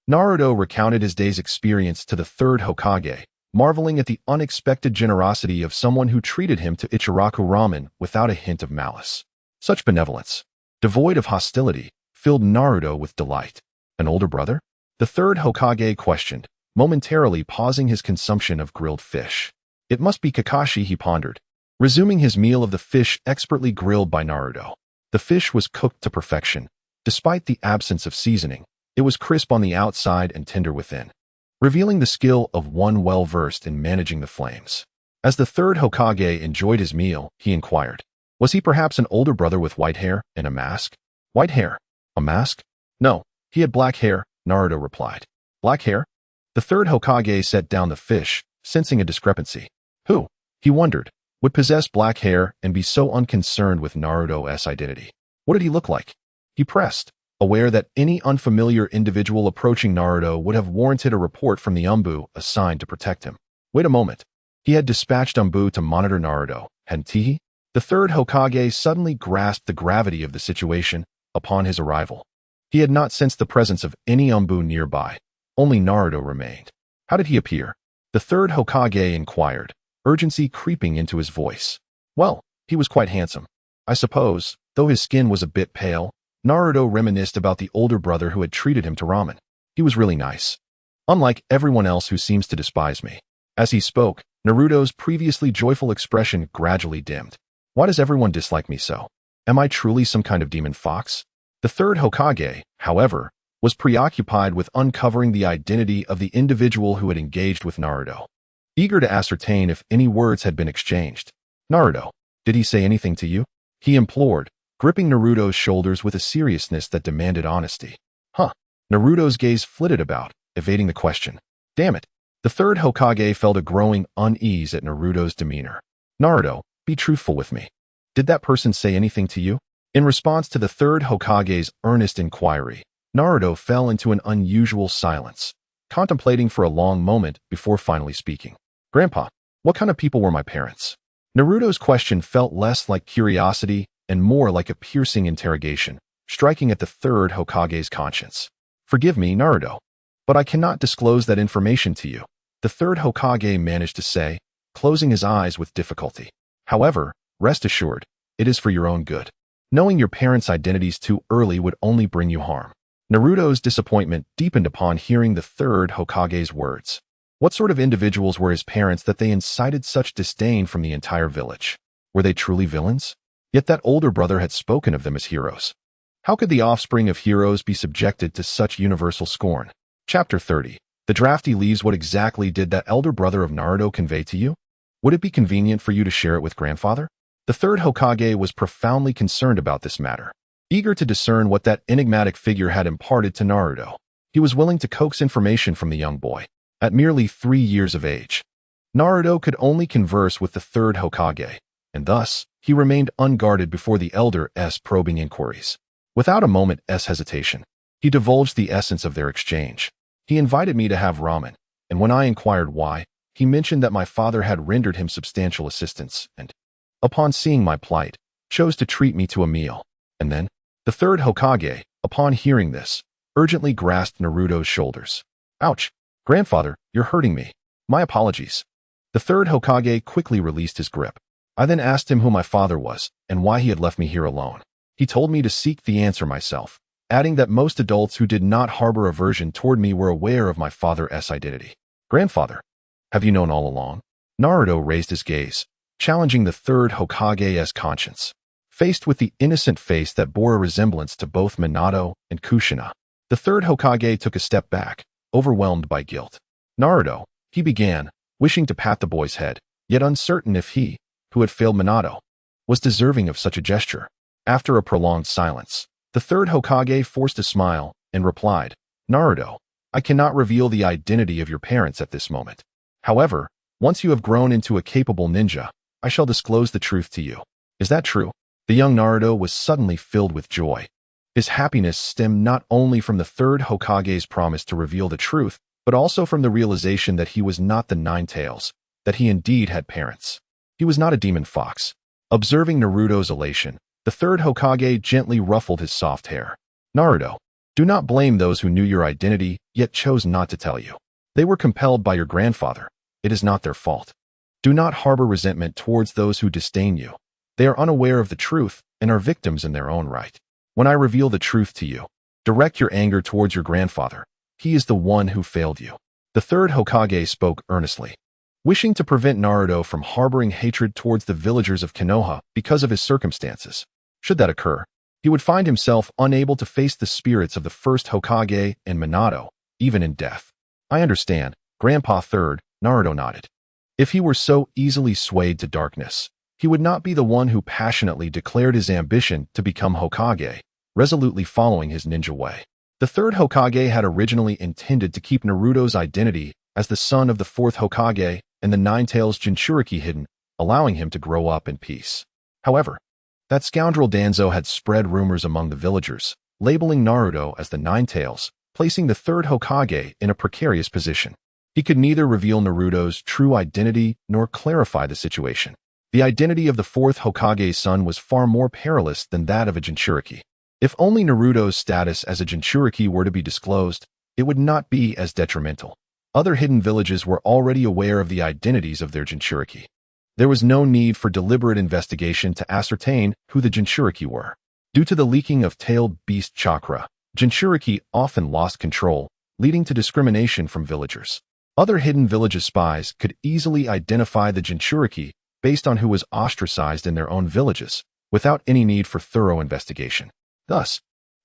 Naruto recounted his day's experience to the third Hokage, marveling at the unexpected generosity of someone who treated him to Ichiraku ramen without a hint of malice. Such benevolence, devoid of hostility, filled Naruto with delight. An older brother? The third Hokage questioned, momentarily pausing his consumption of grilled fish. It must be Kakashi, he pondered, resuming his meal of the fish expertly grilled by Naruto. The fish was cooked to perfection, Despite the absence of seasoning, it was crisp on the outside and tender within, revealing the skill of one well-versed in managing the flames. As the third Hokage enjoyed his meal, he inquired, was he perhaps an older brother with white hair and a mask? White hair? A mask? No, he had black hair, Naruto replied. Black hair? The third Hokage set down the fish, sensing a discrepancy. Who, he wondered, would possess black hair and be so unconcerned with Naruto's identity? What did he look like? He pressed, aware that any unfamiliar individual approaching Naruto would have warranted a report from the Umbu assigned to protect him. Wait a moment. He had dispatched Umbu to monitor Naruto, hadn't he? The third Hokage suddenly grasped the gravity of the situation upon his arrival. He had not sensed the presence of any Umbu nearby. Only Naruto remained. How did he appear? The third Hokage inquired, urgency creeping into his voice. Well, he was quite handsome. I suppose, though his skin was a bit pale, Naruto reminisced about the older brother who had treated him to ramen. He was really nice. Unlike everyone else who seems to despise me. As he spoke, Naruto's previously joyful expression gradually dimmed. Why does everyone dislike me so? Am I truly some kind of demon fox? The third Hokage, however, was preoccupied with uncovering the identity of the individual who had engaged with Naruto, eager to ascertain if any words had been exchanged. Naruto, did he say anything to you? He implored, gripping Naruto's shoulders with a seriousness that demanded honesty. Huh. Naruto's gaze flitted about, evading the question. Damn it. The third Hokage felt a growing unease at Naruto's demeanor. Naruto, be truthful with me. Did that person say anything to you? In response to the third Hokage's earnest inquiry, Naruto fell into an unusual silence, contemplating for a long moment before finally speaking. Grandpa, what kind of people were my parents? Naruto's question felt less like curiosity and more like a piercing interrogation, striking at the third Hokage's conscience. Forgive me, Naruto, but I cannot disclose that information to you, the third Hokage managed to say, closing his eyes with difficulty. However, rest assured, it is for your own good. Knowing your parents' identities too early would only bring you harm. Naruto's disappointment deepened upon hearing the third Hokage's words. What sort of individuals were his parents that they incited such disdain from the entire village? Were they truly villains? Yet that older brother had spoken of them as heroes. How could the offspring of heroes be subjected to such universal scorn? Chapter 30. The drafty leaves. What exactly did that elder brother of Naruto convey to you? Would it be convenient for you to share it with grandfather? The third Hokage was profoundly concerned about this matter, eager to discern what that enigmatic figure had imparted to Naruto. He was willing to coax information from the young boy. At merely 3 years of age, Naruto could only converse with the third Hokage, and thus, he remained unguarded before the elder's probing inquiries. Without a moment's hesitation, he divulged the essence of their exchange. He invited me to have ramen, and when I inquired why, he mentioned that my father had rendered him substantial assistance and, upon seeing my plight, chose to treat me to a meal. And then, the third Hokage, upon hearing this, urgently grasped Naruto's shoulders. Ouch! Grandfather, you're hurting me. My apologies. The third Hokage quickly released his grip. I then asked him who my father was and why he had left me here alone. He told me to seek the answer myself, adding that most adults who did not harbor aversion toward me were aware of my father's identity. Grandfather, have you known all along? Naruto raised his gaze, challenging the third Hokage's conscience. Faced with the innocent face that bore a resemblance to both Minato and Kushina, the third Hokage took a step back, overwhelmed by guilt. Naruto, he began, wishing to pat the boy's head, yet uncertain if he, who had failed Minato, was deserving of such a gesture. After a prolonged silence, the third Hokage forced a smile and replied, Naruto, I cannot reveal the identity of your parents at this moment. However, once you have grown into a capable ninja, I shall disclose the truth to you. Is that true? The young Naruto was suddenly filled with joy. His happiness stemmed not only from the third Hokage's promise to reveal the truth, but also from the realization that he was not the Nine Tails, that he indeed had parents. He was not a demon fox. Observing Naruto's elation, the third Hokage gently ruffled his soft hair. Naruto, do not blame those who knew your identity, yet chose not to tell you. They were compelled by your grandfather. It is not their fault. Do not harbor resentment towards those who disdain you. They are unaware of the truth and are victims in their own right. When I reveal the truth to you, direct your anger towards your grandfather. He is the one who failed you. The third Hokage spoke earnestly, wishing to prevent Naruto from harboring hatred towards the villagers of Konoha because of his circumstances. Should that occur, he would find himself unable to face the spirits of the first Hokage and Minato, even in death. I understand, Grandpa Third, Naruto nodded. If he were so easily swayed to darkness, he would not be the one who passionately declared his ambition to become Hokage, resolutely following his ninja way. The third Hokage had originally intended to keep Naruto's identity as the son of the fourth Hokage and the Nine-Tails Jinchuriki hidden, allowing him to grow up in peace. However, that scoundrel Danzo had spread rumors among the villagers, labeling Naruto as the Nine-Tails, placing the third Hokage in a precarious position. He could neither reveal Naruto's true identity nor clarify the situation. The identity of the fourth Hokage's son was far more perilous than that of a Jinchuriki. If only Naruto's status as a Jinchuriki were to be disclosed, it would not be as detrimental. Other hidden villages were already aware of the identities of their Jinchuriki. There was no need for deliberate investigation to ascertain who the Jinchuriki were. Due to the leaking of tailed beast chakra, Jinchuriki often lost control, leading to discrimination from villagers. Other hidden villages' spies could easily identify the Jinchuriki based on who was ostracized in their own villages, without any need for thorough investigation. Thus,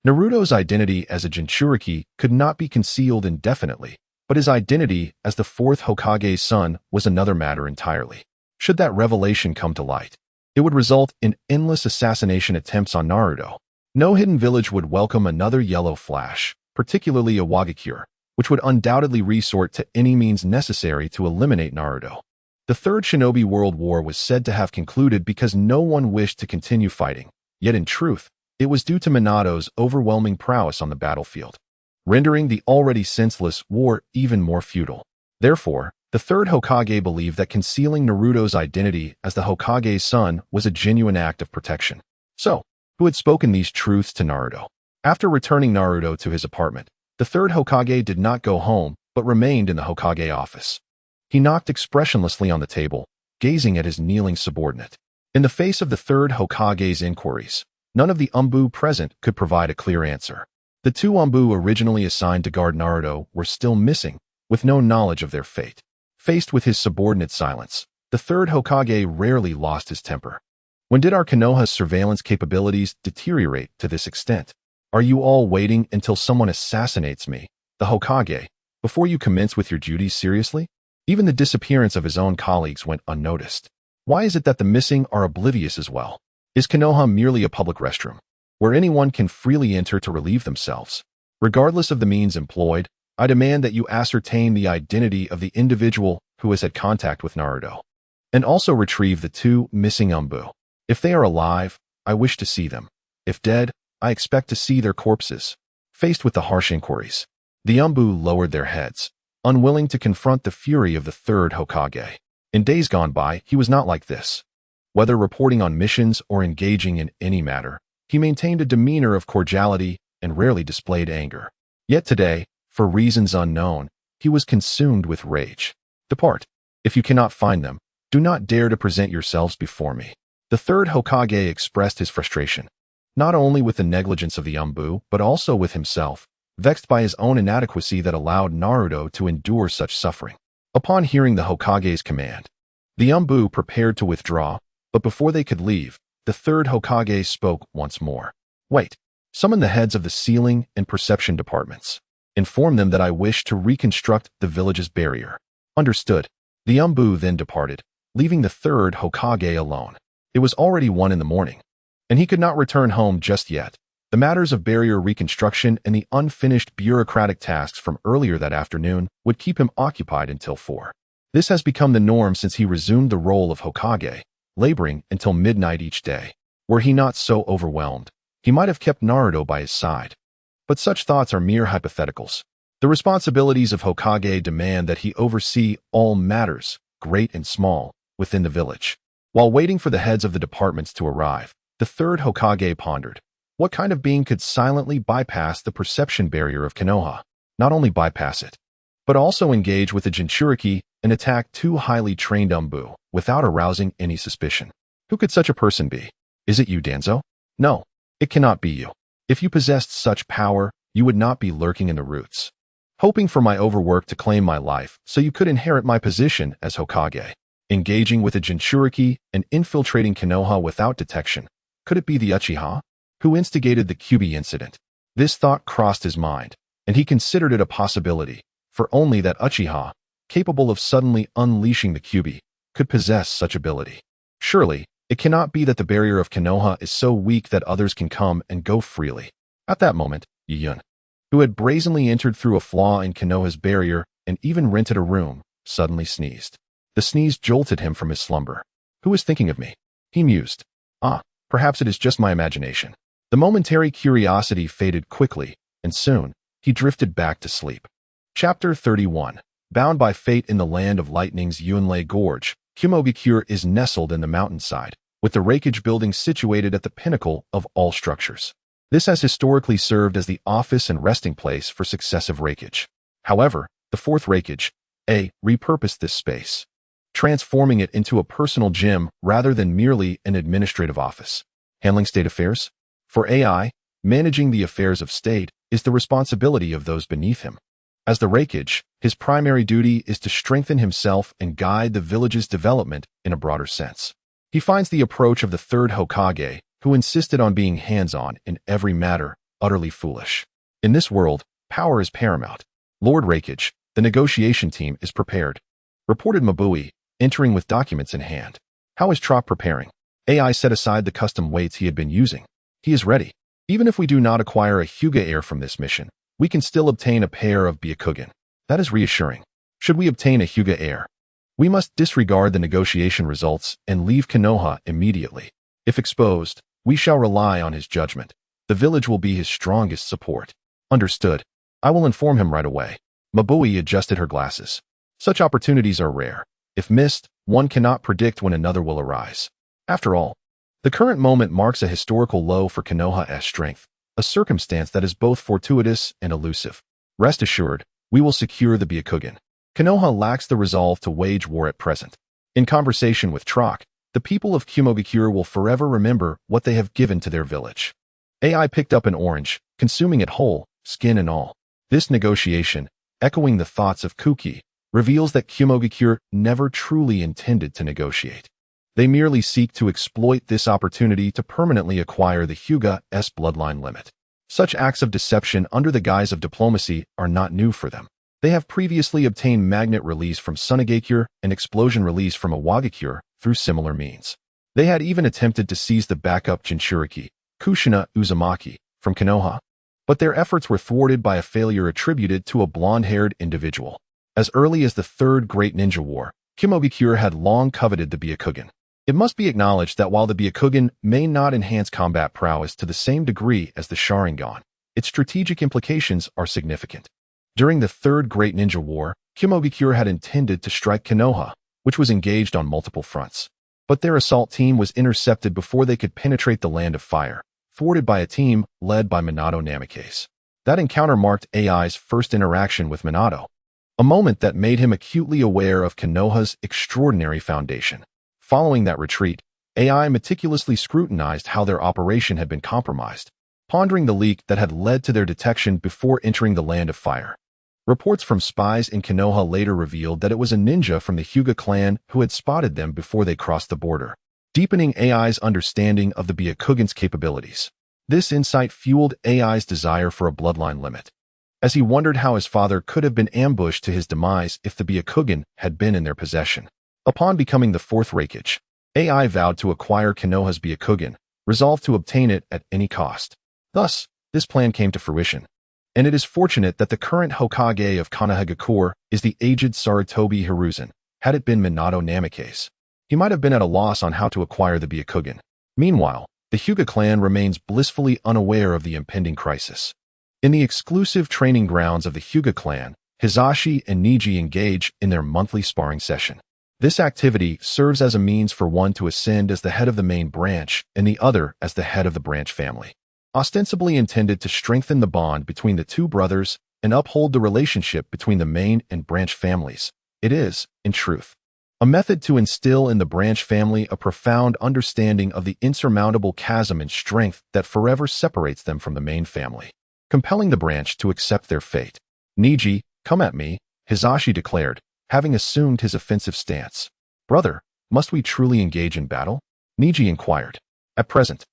Naruto's identity as a Jinchuriki could not be concealed indefinitely, but his identity as the fourth Hokage's son was another matter entirely. Should that revelation come to light, it would result in endless assassination attempts on Naruto. No hidden village would welcome another yellow flash, particularly a Wagakure, which would undoubtedly resort to any means necessary to eliminate Naruto. The Third Shinobi World War was said to have concluded because no one wished to continue fighting, yet in truth, it was due to Minato's overwhelming prowess on the battlefield, rendering the already senseless war even more futile. Therefore, the third Hokage believed that concealing Naruto's identity as the Hokage's son was a genuine act of protection. So, who had spoken these truths to Naruto? After returning Naruto to his apartment, the third Hokage did not go home, but remained in the Hokage office. He knocked expressionlessly on the table, gazing at his kneeling subordinate. In the face of the third Hokage's inquiries, none of the Umbu present could provide a clear answer. The two Umbu originally assigned to guard Naruto were still missing, with no knowledge of their fate. Faced with his subordinate's silence, the third Hokage rarely lost his temper. When did our Konoha's surveillance capabilities deteriorate to this extent? Are you all waiting until someone assassinates me, the Hokage, before you commence with your duties seriously? Even the disappearance of his own colleagues went unnoticed. Why is it that the missing are oblivious as well? Is Konoha merely a public restroom, where anyone can freely enter to relieve themselves? Regardless of the means employed, I demand that you ascertain the identity of the individual who has had contact with Naruto, and also retrieve the two missing Umbu. If they are alive, I wish to see them. If dead, I expect to see their corpses. Faced with the harsh inquiries, the Umbu lowered their heads, unwilling to confront the fury of the third Hokage. In days gone by, he was not like this. Whether reporting on missions or engaging in any matter, he maintained a demeanor of cordiality and rarely displayed anger. Yet today, for reasons unknown, he was consumed with rage. Depart. If you cannot find them, do not dare to present yourselves before me. The third Hokage expressed his frustration, not only with the negligence of the Umbu, but also with himself, vexed by his own inadequacy that allowed Naruto to endure such suffering. Upon hearing the Hokage's command, the Umbu prepared to withdraw, but before they could leave, the third Hokage spoke once more. Wait. Summon the heads of the sealing and perception departments. Inform them that I wish to reconstruct the village's barrier. Understood. The Umbu then departed, leaving the third Hokage alone. It was already 1 a.m, and he could not return home just yet. The matters of barrier reconstruction and the unfinished bureaucratic tasks from earlier that afternoon would keep him occupied until 4. This has become the norm since he resumed the role of Hokage, laboring until midnight each day. Were he not so overwhelmed, he might have kept Naruto by his side. But such thoughts are mere hypotheticals. The responsibilities of Hokage demand that he oversee all matters, great and small, within the village. While waiting for the heads of the departments to arrive, the third Hokage pondered. What kind of being could silently bypass the perception barrier of Konoha? Not only bypass it, but also engage with the Jinchuriki and attack 2 highly trained Umbu without arousing any suspicion. Who could such a person be? Is it you, Danzo? No, it cannot be you. If you possessed such power, you would not be lurking in the roots, hoping for my overwork to claim my life so you could inherit my position as Hokage. Engaging with a Jinchuriki and infiltrating Konoha without detection. Could it be the Uchiha? Who instigated the Kyuubi incident? This thought crossed his mind, and he considered it a possibility, for only that Uchiha, capable of suddenly unleashing the Kyuubi, could possess such ability. Surely, it cannot be that the barrier of Konoha is so weak that others can come and go freely. At that moment, Yun, who had brazenly entered through a flaw in Konoha's barrier and even rented a room, suddenly sneezed. The sneeze jolted him from his slumber. Who is thinking of me? He mused. Perhaps it is just my imagination. The momentary curiosity faded quickly, and soon, he drifted back to sleep. Chapter 31. Bound by fate in the land of lightning's Yunlei Gorge, Kumogakure is nestled in the mountainside, with the Reikage building situated at the pinnacle of all structures. This has historically served as the office and resting place for successive Reikage. However, the fourth Reikage, repurposed this space, transforming it into a personal gym rather than merely an administrative office. Handling state affairs? For AI, managing the affairs of state is the responsibility of those beneath him. As the Reikage, his primary duty is to strengthen himself and guide the village's development in a broader sense. He finds the approach of the third Hokage, who insisted on being hands-on in every matter, utterly foolish. In this world, power is paramount. Lord Reikage, the negotiation team is prepared, reported Mabui, entering with documents in hand. How is Trop preparing? AI set aside the custom weights he had been using. He is ready. Even if we do not acquire a Hyuga heir from this mission, we can still obtain a pair of Byakugan. That is reassuring. Should we obtain a Hyuga heir, we must disregard the negotiation results and leave Konoha immediately. If exposed, we shall rely on his judgment. The village will be his strongest support. Understood. I will inform him right away. Mabui adjusted her glasses. Such opportunities are rare. If missed, one cannot predict when another will arise. After all, the current moment marks a historical low for Konoha's strength, a circumstance that is both fortuitous and elusive. Rest assured, we will secure the Byakugan. Konoha lacks the resolve to wage war at present. In conversation with Trock, the people of Kumogakure will forever remember what they have given to their village. AI picked up an orange, consuming it whole, skin and all. This negotiation, echoing the thoughts of Kuki, reveals that Kumogakure never truly intended to negotiate. They merely seek to exploit this opportunity to permanently acquire the Hyuga's bloodline limit. Such acts of deception under the guise of diplomacy are not new for them. They have previously obtained magnet release from Sunagakure and explosion release from Awagakure through similar means. They had even attempted to seize the backup Jinchuriki, Kushina Uzumaki, from Konoha, but their efforts were thwarted by a failure attributed to a blonde-haired individual. As early as the Third Great Ninja War, Kumogakure had long coveted the Byakugan. It must be acknowledged that while the Byakugan may not enhance combat prowess to the same degree as the Sharingan, its strategic implications are significant. During the Third Great Ninja War, Kumogakure had intended to strike Konoha, which was engaged on multiple fronts. But their assault team was intercepted before they could penetrate the Land of Fire, thwarted by a team led by Minato Namikaze. That encounter marked AI's first interaction with Minato, a moment that made him acutely aware of Konoha's extraordinary foundation. Following that retreat, AI meticulously scrutinized how their operation had been compromised, pondering the leak that had led to their detection before entering the Land of Fire. Reports from spies in Konoha later revealed that it was a ninja from the Hyuga clan who had spotted them before they crossed the border, deepening AI's understanding of the Byakugan's capabilities. This insight fueled AI's desire for a bloodline limit, as he wondered how his father could have been ambushed to his demise if the Byakugan had been in their possession. Upon becoming the fourth Reikage, AI vowed to acquire Konoha's Byakugan, resolved to obtain it at any cost. Thus, this plan came to fruition. And it is fortunate that the current Hokage of Konohagakure is the aged Sarutobi Hiruzen. Had it been Minato Namikaze, he might have been at a loss on how to acquire the Byakugan. Meanwhile, the Hyuga clan remains blissfully unaware of the impending crisis. In the exclusive training grounds of the Hyuga clan, Hizashi and Niji engage in their monthly sparring session. This activity serves as a means for one to ascend as the head of the main branch and the other as the head of the branch family. Ostensibly intended to strengthen the bond between the two brothers and uphold the relationship between the main and branch families, it is, in truth, a method to instill in the branch family a profound understanding of the insurmountable chasm in strength that forever separates them from the main family, compelling the branch to accept their fate. Niji, come at me, Hizashi declared, having assumed his offensive stance. Brother, must we truly engage in battle? Niji inquired. At present,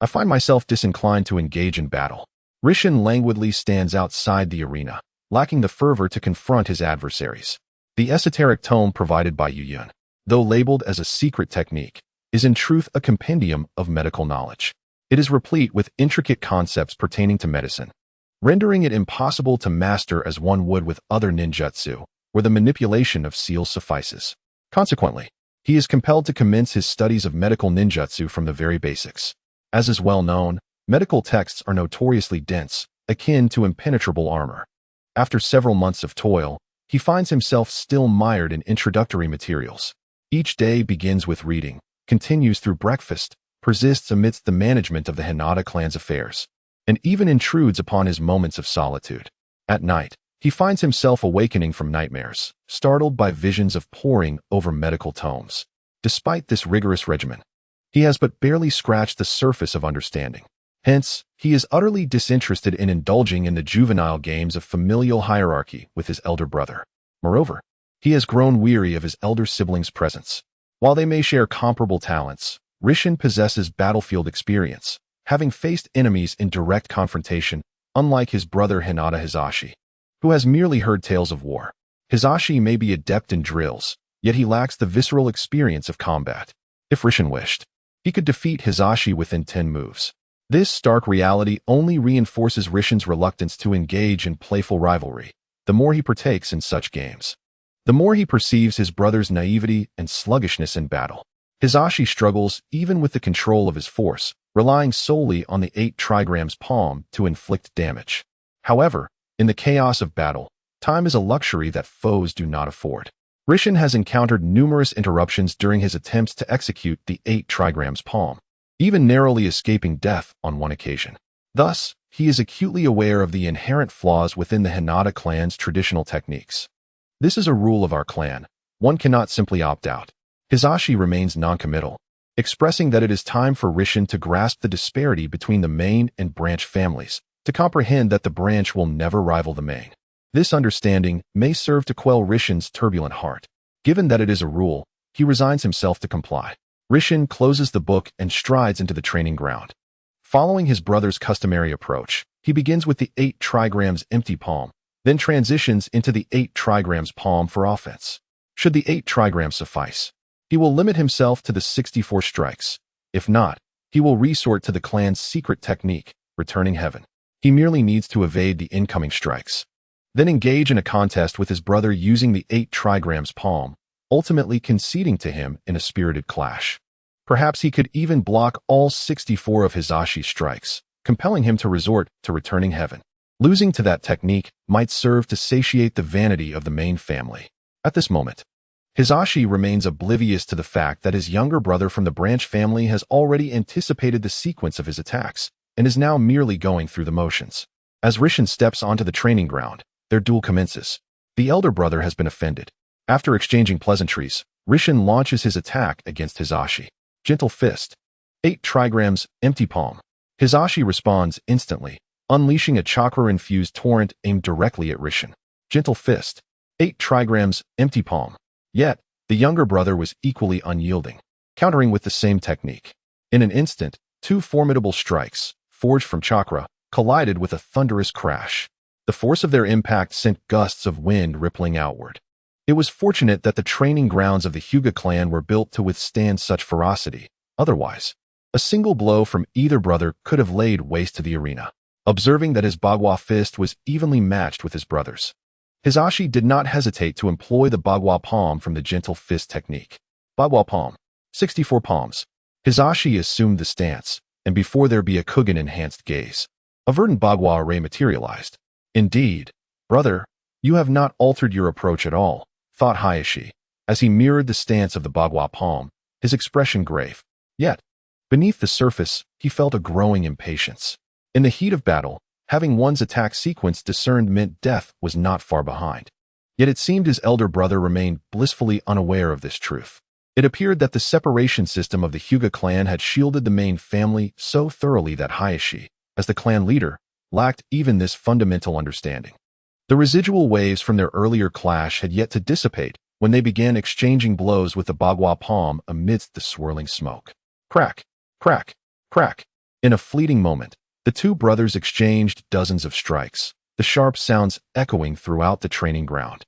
I find myself disinclined to engage in battle. Risshin languidly stands outside the arena, lacking the fervor to confront his adversaries. The esoteric tome provided by Yuyun, though labeled as a secret technique, is in truth a compendium of medical knowledge. It is replete with intricate concepts pertaining to medicine, rendering it impossible to master as one would with other ninjutsu, where the manipulation of seals suffices. Consequently, he is compelled to commence his studies of medical ninjutsu from the very basics. As is well known, medical texts are notoriously dense, akin to impenetrable armor. After several months of toil, he finds himself still mired in introductory materials. Each day begins with reading, continues through breakfast, persists amidst the management of the Hinata clan's affairs, and even intrudes upon his moments of solitude. At night, he finds himself awakening from nightmares, startled by visions of poring over medical tomes. Despite this rigorous regimen, he has but barely scratched the surface of understanding. Hence, he is utterly disinterested in indulging in the juvenile games of familial hierarchy with his elder brother. Moreover, he has grown weary of his elder siblings' presence. While they may share comparable talents, Risshin possesses battlefield experience, having faced enemies in direct confrontation, unlike his brother Hinata Hisashi, who has merely heard tales of war. Hisashi may be adept in drills, yet he lacks the visceral experience of combat. If Risshin wished, he could defeat Hisashi within 10 moves. This stark reality only reinforces Risshin's reluctance to engage in playful rivalry. The more he partakes in such games, the more he perceives his brother's naivety and sluggishness in battle. Hisashi struggles even with the control of his force, relying solely on the 8 trigrams palm to inflict damage. However, in the chaos of battle, time is a luxury that foes do not afford. Risshin has encountered numerous interruptions during his attempts to execute the 8 trigrams palm, even narrowly escaping death on one occasion. Thus, he is acutely aware of the inherent flaws within the Hinata clan's traditional techniques. This is a rule of our clan. One cannot simply opt out. Hisashi remains noncommittal, expressing that it is time for Risshin to grasp the disparity between the main and branch families, to comprehend that the branch will never rival the main. This understanding may serve to quell Risshin's turbulent heart. Given that it is a rule, he resigns himself to comply. Risshin closes the book and strides into the training ground. Following his brother's customary approach, he begins with the 8 trigrams empty palm, then transitions into the 8 trigrams palm for offense. Should the 8 trigrams suffice, he will limit himself to the 64 strikes. If not, he will resort to the clan's secret technique, returning heaven. He merely needs to evade the incoming strikes, then engage in a contest with his brother using the 8 trigrams palm, ultimately conceding to him in a spirited clash. Perhaps he could even block all 64 of Hisashi's strikes, compelling him to resort to returning heaven. Losing to that technique might serve to satiate the vanity of the main family. At this moment, Hisashi remains oblivious to the fact that his younger brother from the branch family has already anticipated the sequence of his attacks and is now merely going through the motions. As Risshin steps onto the training ground, their duel commences. The elder brother has been offended. After exchanging pleasantries, Risshin launches his attack against Hisashi. Gentle fist. 8 trigrams, empty palm. Hisashi responds instantly, unleashing a chakra-infused torrent aimed directly at Risshin. Gentle fist. 8 trigrams, empty palm. Yet, the younger brother was equally unyielding, countering with the same technique. In an instant, 2 formidable strikes, forged from chakra, collided with a thunderous crash. The force of their impact sent gusts of wind rippling outward. It was fortunate that the training grounds of the Hyuga clan were built to withstand such ferocity. Otherwise, a single blow from either brother could have laid waste to the arena. Observing that his Bagua fist was evenly matched with his brother's, Hisashi did not hesitate to employ the Bagua palm from the gentle fist technique. Bagua palm. 64 palms. Hisashi assumed the stance, and before there be a Kugan-enhanced gaze, a verdant Bagua array materialized. Indeed, brother, you have not altered your approach at all, thought Hayashi, as he mirrored the stance of the Bagua palm, his expression grave. Yet, beneath the surface, he felt a growing impatience. In the heat of battle, having one's attack sequence discerned meant death was not far behind. Yet it seemed his elder brother remained blissfully unaware of this truth. It appeared that the separation system of the Hyuga clan had shielded the main family so thoroughly that Hayashi, as the clan leader, lacked even this fundamental understanding. The residual waves from their earlier clash had yet to dissipate when they began exchanging blows with the Bagua palm amidst the swirling smoke. Crack, crack, crack. In a fleeting moment, the two brothers exchanged dozens of strikes, the sharp sounds echoing throughout the training ground.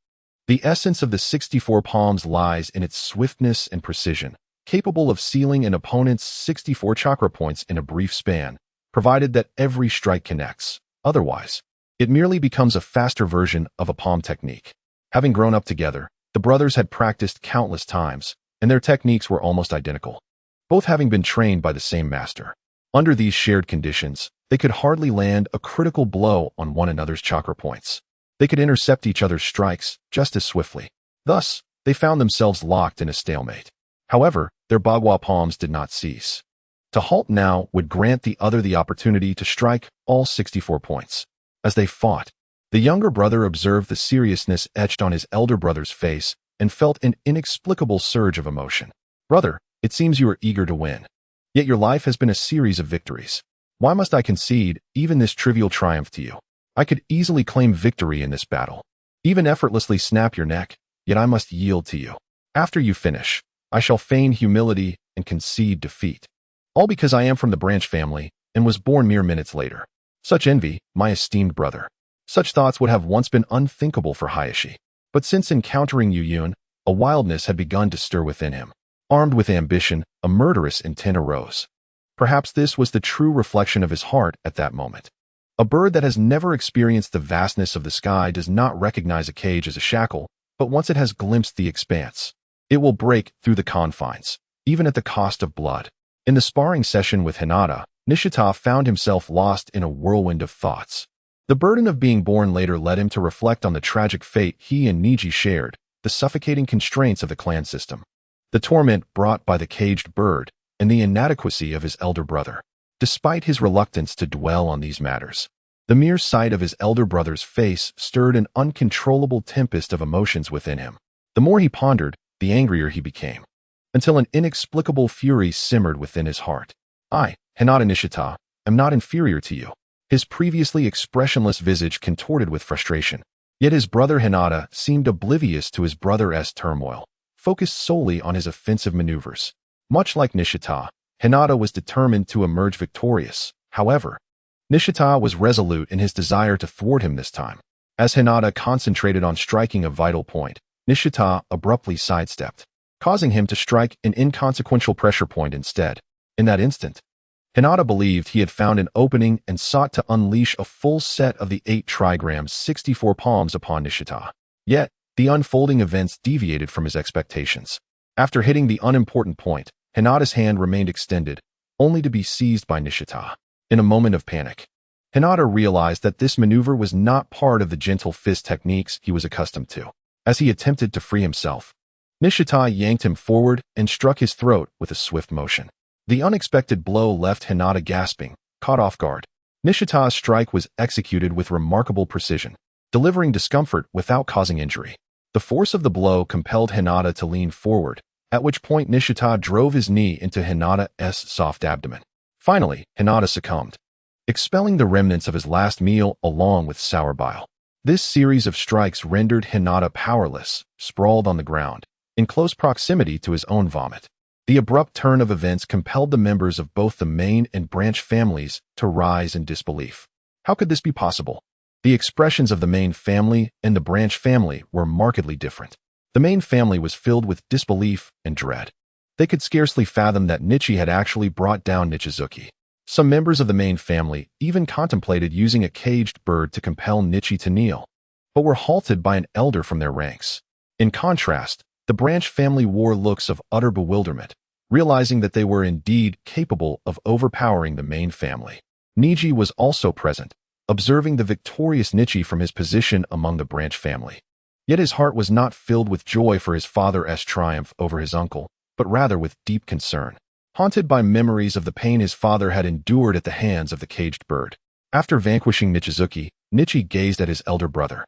The essence of the 64 palms lies in its swiftness and precision, capable of sealing an opponent's 64 chakra points in a brief span, provided that every strike connects. Otherwise, it merely becomes a faster version of a palm technique. Having grown up together, the brothers had practiced countless times, and their techniques were almost identical, both having been trained by the same master. Under these shared conditions, they could hardly land a critical blow on one another's chakra points. They could intercept each other's strikes just as swiftly. Thus, they found themselves locked in a stalemate. However, their bagua palms did not cease. To halt now would grant the other the opportunity to strike all 64 points. As they fought, the younger brother observed the seriousness etched on his elder brother's face and felt an inexplicable surge of emotion. "Brother, it seems you are eager to win. Yet your life has been a series of victories. Why must I concede even this trivial triumph to you? I could easily claim victory in this battle, even effortlessly snap your neck, yet I must yield to you. After you finish, I shall feign humility and concede defeat. All because I am from the branch family and was born mere minutes later. Such envy, my esteemed brother. Such thoughts would have once been unthinkable for Hayashi. But since encountering Yuyun, a wildness had begun to stir within him. Armed with ambition, a murderous intent arose. Perhaps this was the true reflection of his heart at that moment. A bird that has never experienced the vastness of the sky does not recognize a cage as a shackle, but once it has glimpsed the expanse, it will break through the confines, even at the cost of blood. In the sparring session with Hinata, Nishita found himself lost in a whirlwind of thoughts. The burden of being born later led him to reflect on the tragic fate he and Niji shared, the suffocating constraints of the clan system, the torment brought by the caged bird, and the inadequacy of his elder brother. Despite his reluctance to dwell on these matters, the mere sight of his elder brother's face stirred an uncontrollable tempest of emotions within him. The more he pondered, the angrier he became, until an inexplicable fury simmered within his heart. I, Hinata Nishita, am not inferior to you. His previously expressionless visage contorted with frustration. Yet his brother Hinata seemed oblivious to his brother's turmoil, focused solely on his offensive maneuvers. Much like Nishita, Hinata was determined to emerge victorious. However, Nishita was resolute in his desire to thwart him this time. As Hinata concentrated on striking a vital point, Nishita abruptly sidestepped, causing him to strike an inconsequential pressure point instead. In that instant, Hinata believed he had found an opening and sought to unleash a full set of the 8 trigrams 64 palms upon Nishita. Yet, the unfolding events deviated from his expectations. After hitting the unimportant point, Hinata's hand remained extended, only to be seized by Nishita. In a moment of panic, Hinata realized that this maneuver was not part of the gentle fist techniques he was accustomed to. As he attempted to free himself, Nishita yanked him forward and struck his throat with a swift motion. The unexpected blow left Hinata gasping, caught off guard. Nishita's strike was executed with remarkable precision, delivering discomfort without causing injury. The force of the blow compelled Hinata to lean forward, at which point Nishita drove his knee into Hinata's soft abdomen. Finally, Hinata succumbed, expelling the remnants of his last meal along with sour bile. This series of strikes rendered Hinata powerless, sprawled on the ground, in close proximity to his own vomit. The abrupt turn of events compelled the members of both the main and branch families to rise in disbelief. How could this be possible? The expressions of the main family and the branch family were markedly different. The main family was filled with disbelief and dread. They could scarcely fathom that Nichi had actually brought down Nichizuki. Some members of the main family even contemplated using a caged bird to compel Nichi to kneel, but were halted by an elder from their ranks. In contrast, the branch family wore looks of utter bewilderment, realizing that they were indeed capable of overpowering the main family. Niji was also present, observing the victorious Nichi from his position among the branch family. Yet his heart was not filled with joy for his father's triumph over his uncle, but rather with deep concern, haunted by memories of the pain his father had endured at the hands of the caged bird. After vanquishing Nichizuki, Nichi gazed at his elder brother.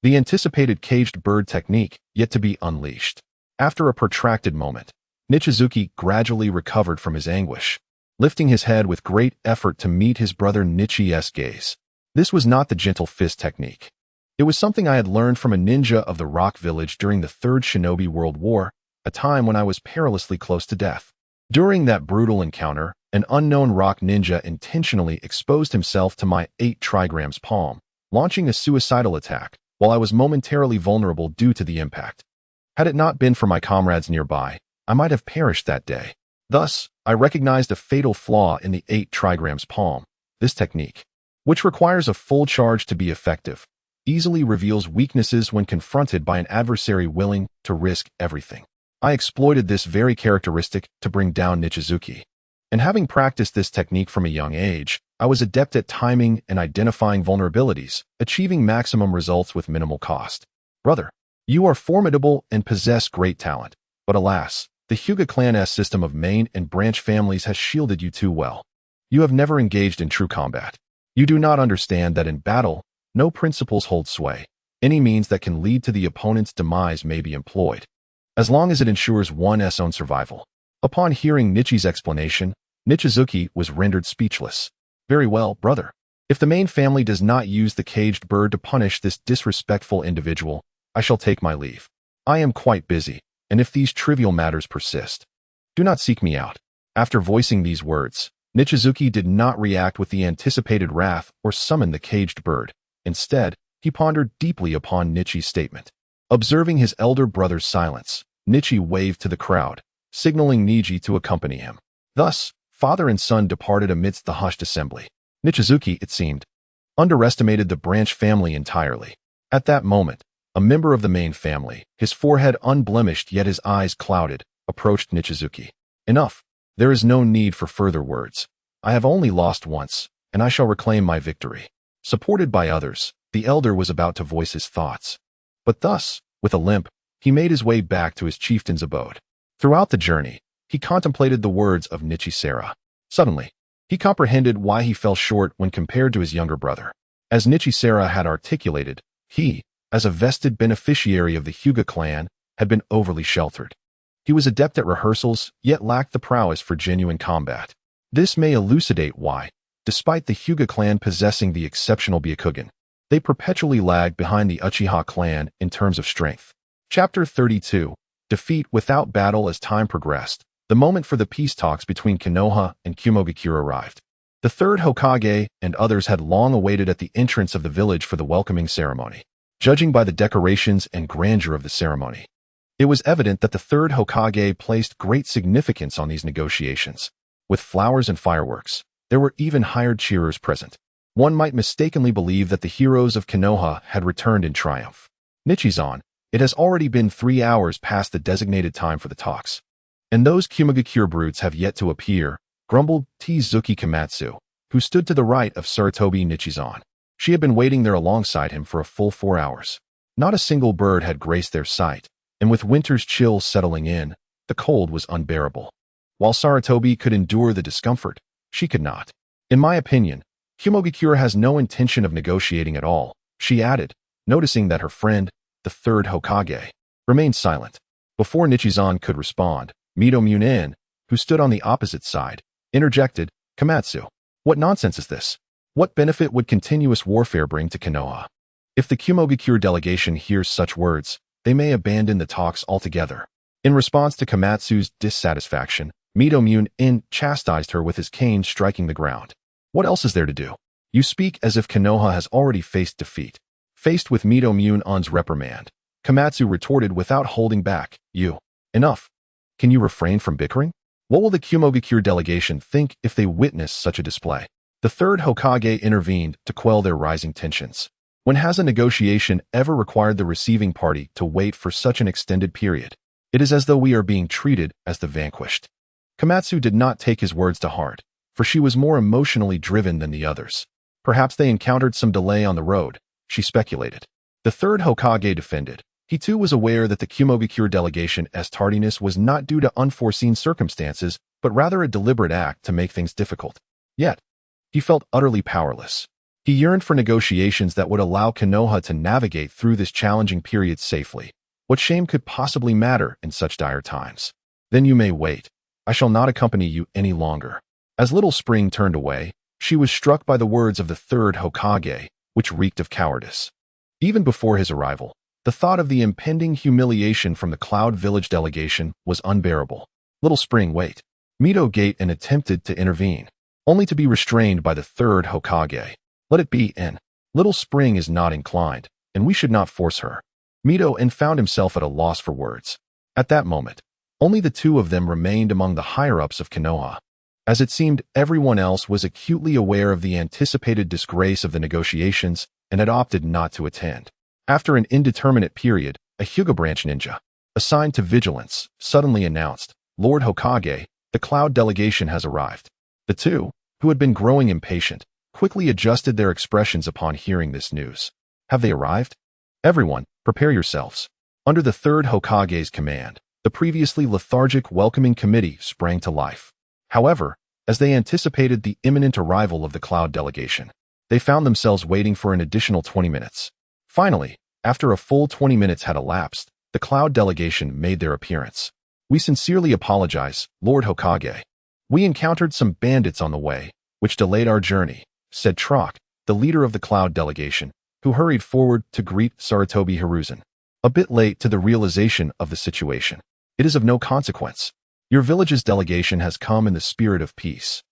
The anticipated caged bird technique yet to be unleashed. After a protracted moment, Nichizuki gradually recovered from his anguish, lifting his head with great effort to meet his brother Nichi's gaze. This was not the gentle fist technique. It was something I had learned from a ninja of the Rock Village during the Third Shinobi World War, a time when I was perilously close to death. During that brutal encounter, An unknown rock ninja intentionally exposed himself to my 8 trigrams palm, launching a suicidal attack, while I was momentarily vulnerable due to the impact. Had it not been for my comrades nearby, I might have perished that day. Thus, I recognized a fatal flaw in the 8 trigrams palm. This technique, which requires a full charge to be effective, easily reveals weaknesses when confronted by an adversary willing to risk everything. I exploited this very characteristic to bring down Nichizuki. And having practiced this technique from a young age, I was adept at timing and identifying vulnerabilities, achieving maximum results with minimal cost. Brother, you are formidable and possess great talent, but alas, the Hyuga clan's system of main and branch families has shielded you too well. You have never engaged in true combat. You do not understand that in battle, no principles hold sway. Any means that can lead to the opponent's demise may be employed, as long as it ensures one's own survival. Upon hearing Nichi's explanation, Nichizuki was rendered speechless. Very well, brother. If the main family does not use the caged bird to punish this disrespectful individual, I shall take my leave. I am quite busy, and if these trivial matters persist, do not seek me out. After voicing these words, Nichizuki did not react with the anticipated wrath or summon the caged bird. Instead, he pondered deeply upon Nichi's statement. Observing his elder brother's silence, Nichi waved to the crowd, signaling Niji to accompany him. Thus, father and son departed amidst the hushed assembly. Nichizuki, it seemed, underestimated the branch family entirely. At that moment, a member of the main family, his forehead unblemished yet his eyes clouded, approached Nichizuki. Enough. There is no need for further words. I have only lost once, and I shall reclaim my victory. Supported by others, the elder was about to voice his thoughts. But thus, with a limp, he made his way back to his chieftain's abode. Throughout the journey, he contemplated the words of Nichisera. Suddenly, he comprehended why he fell short when compared to his younger brother. As Nichisera had articulated, he, as a vested beneficiary of the Hyuga clan, had been overly sheltered. He was adept at rehearsals, yet lacked the prowess for genuine combat. This may elucidate why, despite the Hyuga clan possessing the exceptional Byakugan, they perpetually lagged behind the Uchiha clan in terms of strength. Chapter 32. Defeat without battle. As time progressed, the moment for the peace talks between Konoha and Kumogakure arrived. The third Hokage and others had long awaited at the entrance of the village for the welcoming ceremony. Judging by the decorations and grandeur of the ceremony, it was evident that the third Hokage placed great significance on these negotiations. With flowers and fireworks, there were even hired cheerers present. One might mistakenly believe that the heroes of Konoha had returned in triumph. Nichizan, it has already been 3 hours past the designated time for the talks, and those Kumogakure brutes have yet to appear, grumbled Tsuki Komatsu, who stood to the right of Sarutobi Nichizan. She had been waiting there alongside him for a full 4 hours. Not a single bird had graced their sight, and with winter's chills settling in, the cold was unbearable. While Sarutobi could endure the discomfort, she could not. In my opinion, Kumogakure has no intention of negotiating at all, she added, noticing that her friend, the third Hokage, remained silent. Before Nichizan could respond, Mito Munin, who stood on the opposite side, interjected, Komatsu, what nonsense is this? What benefit would continuous warfare bring to Konoha? If the Kumogakure delegation hears such words, they may abandon the talks altogether. In response to Komatsu's dissatisfaction, Mito Munin chastised her with his cane striking the ground. What else is there to do? You speak as if Konoha has already faced defeat. Faced with Mito Munin's reprimand, Komatsu retorted without holding back, Enough. Can you refrain from bickering? What will the Kumogakure delegation think if they witness such a display? The third Hokage intervened to quell their rising tensions. When has a negotiation ever required the receiving party to wait for such an extended period? It is as though we are being treated as the vanquished. Komatsu did not take his words to heart, for she was more emotionally driven than the others. Perhaps they encountered some delay on the road, she speculated. The third Hokage defended. He too was aware that the Kumogakure delegation's tardiness was not due to unforeseen circumstances, but rather a deliberate act to make things difficult. Yet, he felt utterly powerless. He yearned for negotiations that would allow Konoha to navigate through this challenging period safely. What shame could possibly matter in such dire times? Then you may wait. I shall not accompany you any longer. As Little Spring turned away, she was struck by the words of the third Hokage, which reeked of cowardice. Even before his arrival, the thought of the impending humiliation from the Cloud Village delegation was unbearable. Little Spring, wait. Mizukage and attempted to intervene, only to be restrained by the third Hokage. Let it be in. Little Spring is not inclined, and we should not force her. Mito found himself at a loss for words. At that moment, only the two of them remained among the higher-ups of Konoha. As it seemed, everyone else was acutely aware of the anticipated disgrace of the negotiations and had opted not to attend. After an indeterminate period, a Hyuga branch ninja, assigned to vigilance, suddenly announced, "Lord Hokage, the Cloud delegation has arrived." The two, who had been growing impatient, quickly adjusted their expressions upon hearing this news. "Have they arrived? Everyone, prepare yourselves." Under the third Hokage's command, the previously lethargic welcoming committee sprang to life. However, as they anticipated the imminent arrival of the Cloud delegation, they found themselves waiting for an additional 20 minutes. Finally, after a full 20 minutes had elapsed, the Cloud delegation made their appearance. "We sincerely apologize, Lord Hokage. We encountered some bandits on the way, which delayed our journey," said Trock, the leader of the Cloud delegation, who hurried forward to greet Sarutobi Hiruzen. A bit late to the realization of the situation. "It is of no consequence. Your village's delegation has come in the spirit of peace.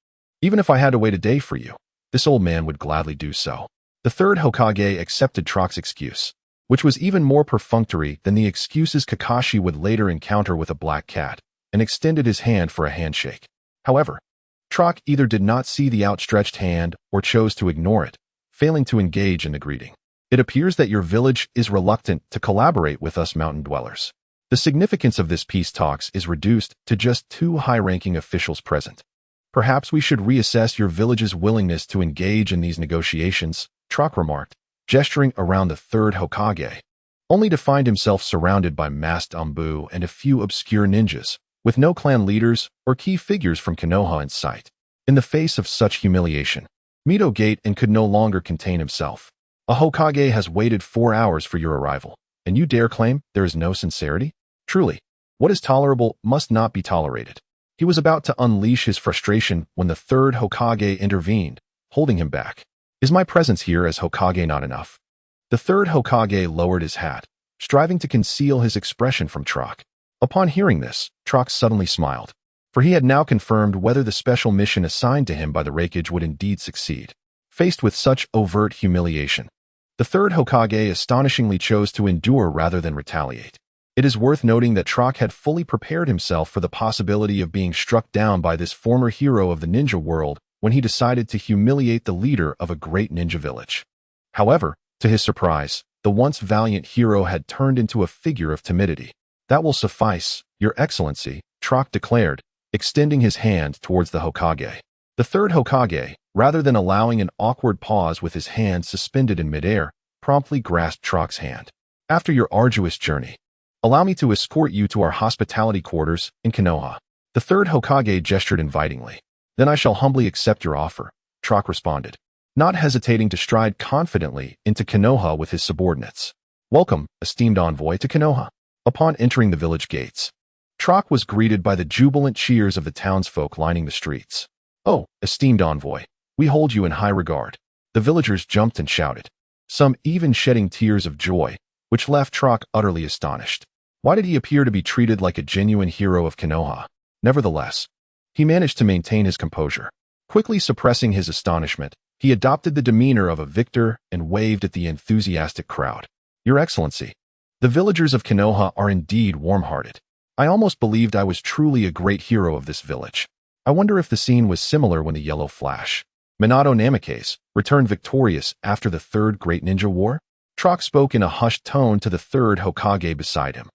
Even if I had to wait a day for you, this old man would gladly do so." The third Hokage accepted Trock's excuse, which was even more perfunctory than the excuses Kakashi would later encounter with a black cat, and extended his hand for a handshake. However, Trock either did not see the outstretched hand or chose to ignore it, failing to engage in the greeting. "It appears that your village is reluctant to collaborate with us mountain dwellers. The significance of this peace talks is reduced to just two high-ranking officials present. Perhaps we should reassess your village's willingness to engage in these negotiations," Trock remarked, gesturing around the third Hokage, only to find himself surrounded by masked Ambu and a few obscure ninjas, with no clan leaders or key figures from Konoha in sight. In the face of such humiliation, Mizukage could no longer contain himself. "A Hokage has waited 4 hours for your arrival, and you dare claim there is no sincerity? Truly, what is tolerable must not be tolerated." He was about to unleash his frustration when the third Hokage intervened, holding him back. "Is my presence here as Hokage not enough?" The third Hokage lowered his hat, striving to conceal his expression from Trock. Upon hearing this, Trock suddenly smiled, for he had now confirmed whether the special mission assigned to him by the Raikage would indeed succeed. Faced with such overt humiliation, the third Hokage astonishingly chose to endure rather than retaliate. It is worth noting that Trock had fully prepared himself for the possibility of being struck down by this former hero of the ninja world when he decided to humiliate the leader of a great ninja village. However, to his surprise, the once valiant hero had turned into a figure of timidity. "That will suffice, Your Excellency," Trock declared, extending his hand towards the Hokage. The third Hokage, rather than allowing an awkward pause with his hand suspended in midair, promptly grasped Trock's hand. "After your arduous journey, allow me to escort you to our hospitality quarters in Konoha." The third Hokage gestured invitingly. "Then I shall humbly accept your offer," Trock responded, not hesitating to stride confidently into Konoha with his subordinates. "Welcome, esteemed envoy, to Konoha." Upon entering the village gates, Trock was greeted by the jubilant cheers of the townsfolk lining the streets. "Oh, esteemed envoy, we hold you in high regard." The villagers jumped and shouted, some even shedding tears of joy, which left Trock utterly astonished. Why did he appear to be treated like a genuine hero of Konoha? Nevertheless, he managed to maintain his composure. Quickly suppressing his astonishment, he adopted the demeanor of a victor and waved at the enthusiastic crowd. "Your Excellency, the villagers of Konoha are indeed warm-hearted. I almost believed I was truly a great hero of this village. I wonder if the scene was similar when the Yellow Flash, Minato Namikaze, returned victorious after the Third Great Ninja War?" Trock spoke in a hushed tone to the third Hokage beside him.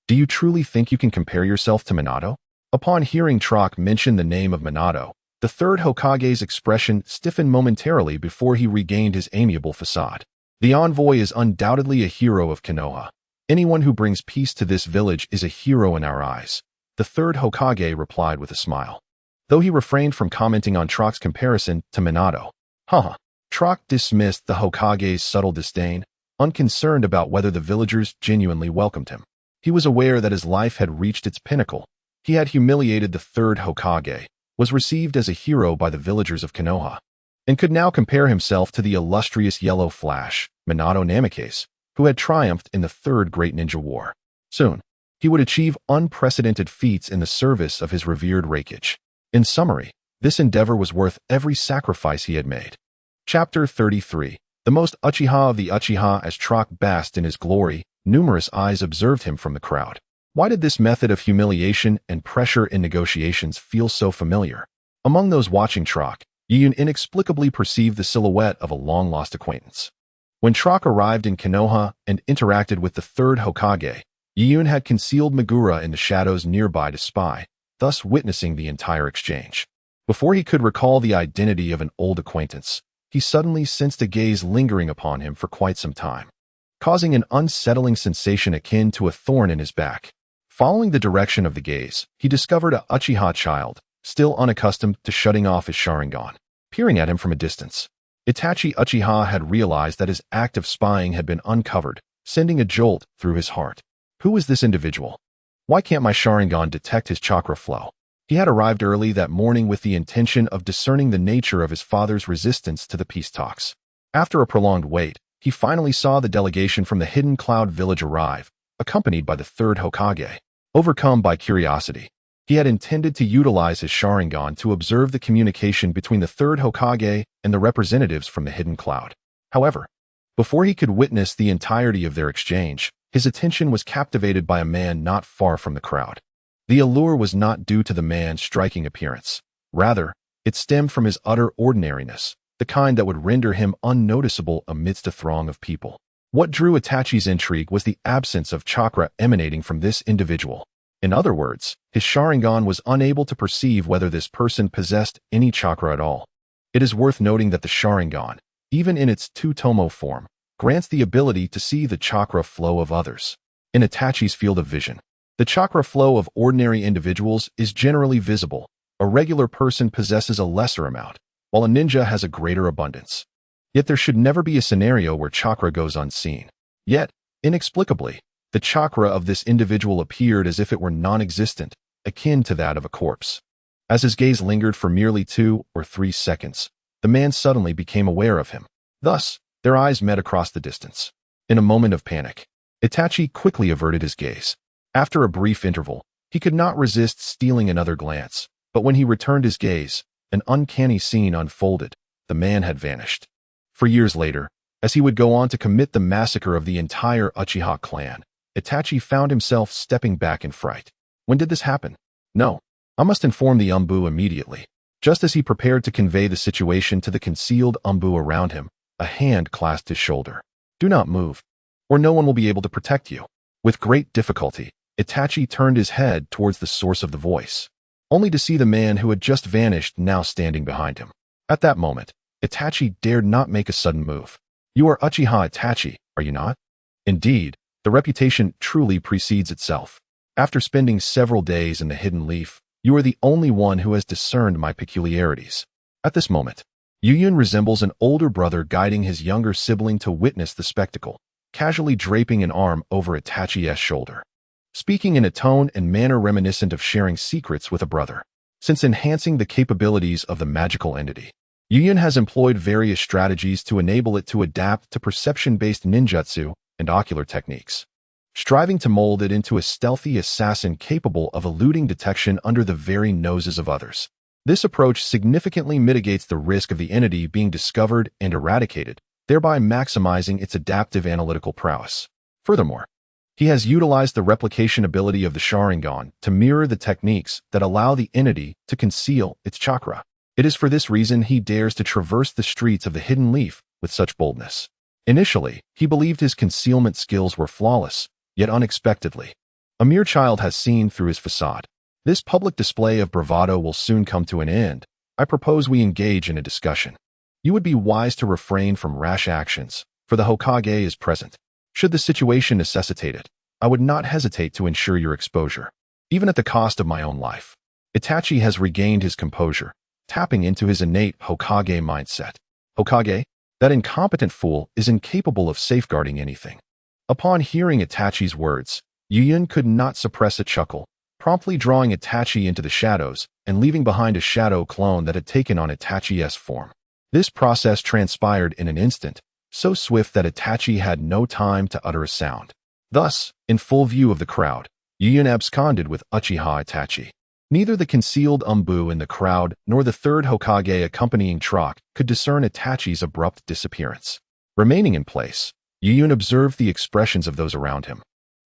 "Do you truly think you can compare yourself to Minato?" Upon hearing Trock mention the name of Minato, the third Hokage's expression stiffened momentarily before he regained his amiable facade. "The envoy is undoubtedly a hero of Konoha. Anyone who brings peace to this village is a hero in our eyes," the third Hokage replied with a smile, though he refrained from commenting on Trock's comparison to Minato. Haha. Trock dismissed the Hokage's subtle disdain, unconcerned about whether the villagers genuinely welcomed him. He was aware that his life had reached its pinnacle. He had humiliated the third Hokage, was received as a hero by the villagers of Konoha, and could now compare himself to the illustrious Yellow Flash, Minato Namikaze, who had triumphed in the Third Great Ninja War. Soon, he would achieve unprecedented feats in the service of his revered Raikage. In summary, this endeavor was worth every sacrifice he had made. Chapter 33. The most Uchiha of the Uchiha. As Trock basked in his glory, numerous eyes observed him from the crowd. Why did this method of humiliation and pressure in negotiations feel so familiar? Among those watching Trock, Yuyun inexplicably perceived the silhouette of a long-lost acquaintance. When Trock arrived in Konoha and interacted with the third Hokage, Yuyun had concealed Megura in the shadows nearby to spy, thus witnessing the entire exchange. Before he could recall the identity of an old acquaintance, he suddenly sensed a gaze lingering upon him for quite some time, causing an unsettling sensation akin to a thorn in his back. Following the direction of the gaze, he discovered a Uchiha child, still unaccustomed to shutting off his Sharingan, peering at him from a distance. Itachi Uchiha had realized that his act of spying had been uncovered, sending a jolt through his heart. Who is this individual? Why can't my Sharingan detect his chakra flow? He had arrived early that morning with the intention of discerning the nature of his father's resistance to the peace talks. After a prolonged wait, he finally saw the delegation from the Hidden Cloud Village arrive, accompanied by the third Hokage. Overcome by curiosity, he had intended to utilize his Sharingan to observe the communication between the third Hokage and the representatives from the Hidden Cloud. However, before he could witness the entirety of their exchange, his attention was captivated by a man not far from the crowd. The allure was not due to the man's striking appearance. Rather, it stemmed from his utter ordinariness, the kind that would render him unnoticeable amidst a throng of people. What drew Itachi's intrigue was the absence of chakra emanating from this individual. In other words, his Sharingan was unable to perceive whether this person possessed any chakra at all. It is worth noting that the Sharingan, even in its two-tomo form, grants the ability to see the chakra flow of others. In Itachi's field of vision, the chakra flow of ordinary individuals is generally visible. A regular person possesses a lesser amount, while a ninja has a greater abundance. Yet there should never be a scenario where chakra goes unseen. Yet, inexplicably, the chakra of this individual appeared as if it were non-existent, akin to that of a corpse. As his gaze lingered for merely 2 or 3 seconds, the man suddenly became aware of him. Thus, their eyes met across the distance. In a moment of panic, Itachi quickly averted his gaze. After a brief interval, he could not resist stealing another glance, but when he returned his gaze, an uncanny scene unfolded. The man had vanished. For years later, as he would go on to commit the massacre of the entire Uchiha clan, Itachi found himself stepping back in fright. When did this happen? No, I must inform the Umbu immediately. Just as he prepared to convey the situation to the concealed Umbu around him, a hand clasped his shoulder. Do not move, or no one will be able to protect you. With great difficulty, Itachi turned his head towards the source of the voice, only to see the man who had just vanished now standing behind him. At that moment, Itachi dared not make a sudden move. You are Uchiha Itachi, are you not? Indeed, the reputation truly precedes itself. After spending several days in the Hidden Leaf, you are the only one who has discerned my peculiarities. At this moment, Yuyun resembles an older brother guiding his younger sibling to witness the spectacle, casually draping an arm over Itachi's shoulder, speaking in a tone and manner reminiscent of sharing secrets with a brother. Since enhancing the capabilities of the magical entity, Yuyun has employed various strategies to enable it to adapt to perception-based ninjutsu and ocular techniques, striving to mold it into a stealthy assassin capable of eluding detection under the very noses of others. This approach significantly mitigates the risk of the entity being discovered and eradicated, thereby maximizing its adaptive analytical prowess. Furthermore, he has utilized the replication ability of the Sharingan to mirror the techniques that allow the entity to conceal its chakra. It is for this reason he dares to traverse the streets of the Hidden Leaf with such boldness. Initially, he believed his concealment skills were flawless, yet unexpectedly, a mere child has seen through his facade. This public display of bravado will soon come to an end. I propose we engage in a discussion. You would be wise to refrain from rash actions, for the Hokage is present. Should the situation necessitate it, I would not hesitate to ensure your exposure, even at the cost of my own life. Itachi has regained his composure, tapping into his innate Hokage mindset. Hokage, that incompetent fool is incapable of safeguarding anything. Upon hearing Itachi's words, Yuyun could not suppress a chuckle, promptly drawing Itachi into the shadows and leaving behind a shadow clone that had taken on Itachi's form. This process transpired in an instant, so swift that Itachi had no time to utter a sound. Thus, in full view of the crowd, Yuyun absconded with Uchiha Itachi. Neither the concealed Umbu in the crowd nor the third Hokage accompanying Trock could discern Itachi's abrupt disappearance. Remaining in place, Yuyun observed the expressions of those around him,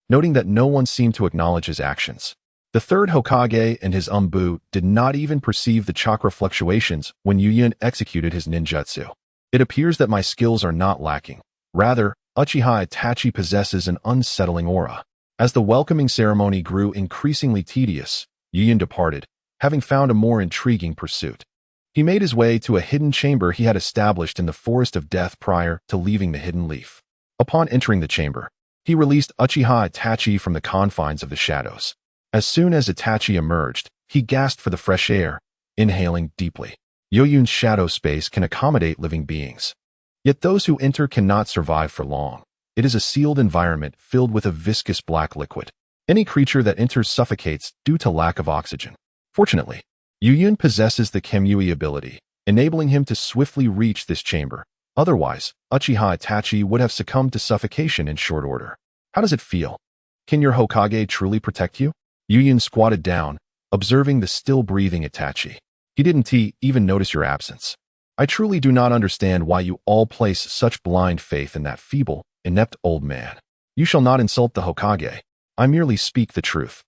noting that no one seemed to acknowledge his actions. The third Hokage and his Umbu did not even perceive the chakra fluctuations when Yuyun executed his ninjutsu. It appears that my skills are not lacking. Rather, Uchiha Itachi possesses an unsettling aura. As the welcoming ceremony grew increasingly tedious, Yuyun departed, having found a more intriguing pursuit. He made his way to a hidden chamber he had established in the Forest of Death prior to leaving the Hidden Leaf. Upon entering the chamber, he released Uchiha Itachi from the confines of the shadows. As soon as Itachi emerged, he gasped for the fresh air, inhaling deeply. Yuyun's shadow space can accommodate living beings. Yet those who enter cannot survive for long. It is a sealed environment filled with a viscous black liquid. Any creature that enters suffocates due to lack of oxygen. Fortunately, Yuyun possesses the Kemui ability, enabling him to swiftly reach this chamber. Otherwise, Uchiha Itachi would have succumbed to suffocation in short order. How does it feel? Can your Hokage truly protect you? Yuyun squatted down, observing the still-breathing Itachi. He didn't even notice your absence. I truly do not understand why you all place such blind faith in that feeble, inept old man. You shall not insult the Hokage. I merely speak the truth.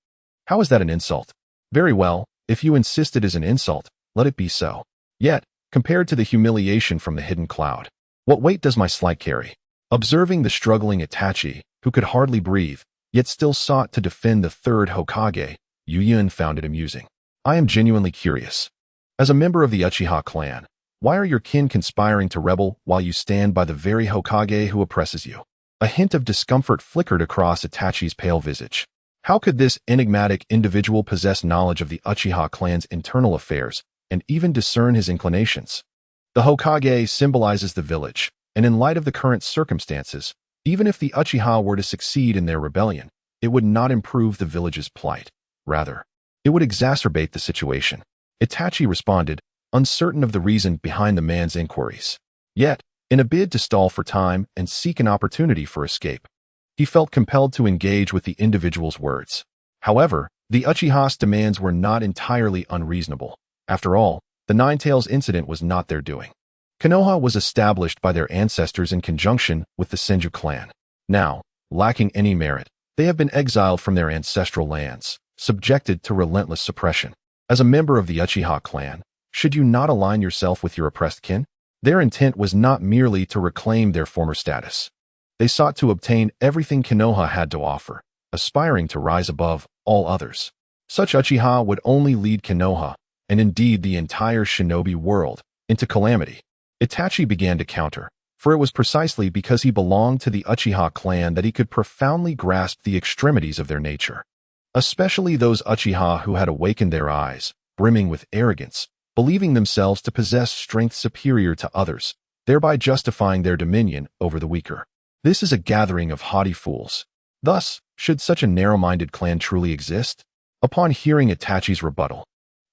How is that an insult? Very well, if you insist it is an insult, let it be so. Yet, compared to the humiliation from the hidden cloud, what weight does my slight carry? Observing the struggling Itachi, who could hardly breathe, yet still sought to defend the third Hokage, Yuyun found it amusing. I am genuinely curious. As a member of the Uchiha clan, why are your kin conspiring to rebel while you stand by the very Hokage who oppresses you? A hint of discomfort flickered across Itachi's pale visage. How could this enigmatic individual possess knowledge of the Uchiha clan's internal affairs and even discern his inclinations? The Hokage symbolizes the village, and in light of the current circumstances, even if the Uchiha were to succeed in their rebellion, it would not improve the village's plight. Rather, it would exacerbate the situation. Itachi responded, uncertain of the reason behind the man's inquiries. Yet, in a bid to stall for time and seek an opportunity for escape, he felt compelled to engage with the individual's words. However, the Uchiha's demands were not entirely unreasonable. After all, the Ninetales incident was not their doing. Konoha was established by their ancestors in conjunction with the Senju clan. Now, lacking any merit, they have been exiled from their ancestral lands, subjected to relentless suppression. As a member of the Uchiha clan, should you not align yourself with your oppressed kin? Their intent was not merely to reclaim their former status. They sought to obtain everything Konoha had to offer, aspiring to rise above all others. Such Uchiha would only lead Konoha, and indeed the entire shinobi world, into calamity. Itachi began to counter, for it was precisely because he belonged to the Uchiha clan that he could profoundly grasp the extremities of their nature. Especially those Uchiha who had awakened their eyes, brimming with arrogance, believing themselves to possess strength superior to others, thereby justifying their dominion over the weaker. This is a gathering of haughty fools. Thus, should such a narrow-minded clan truly exist? Upon hearing Itachi's rebuttal,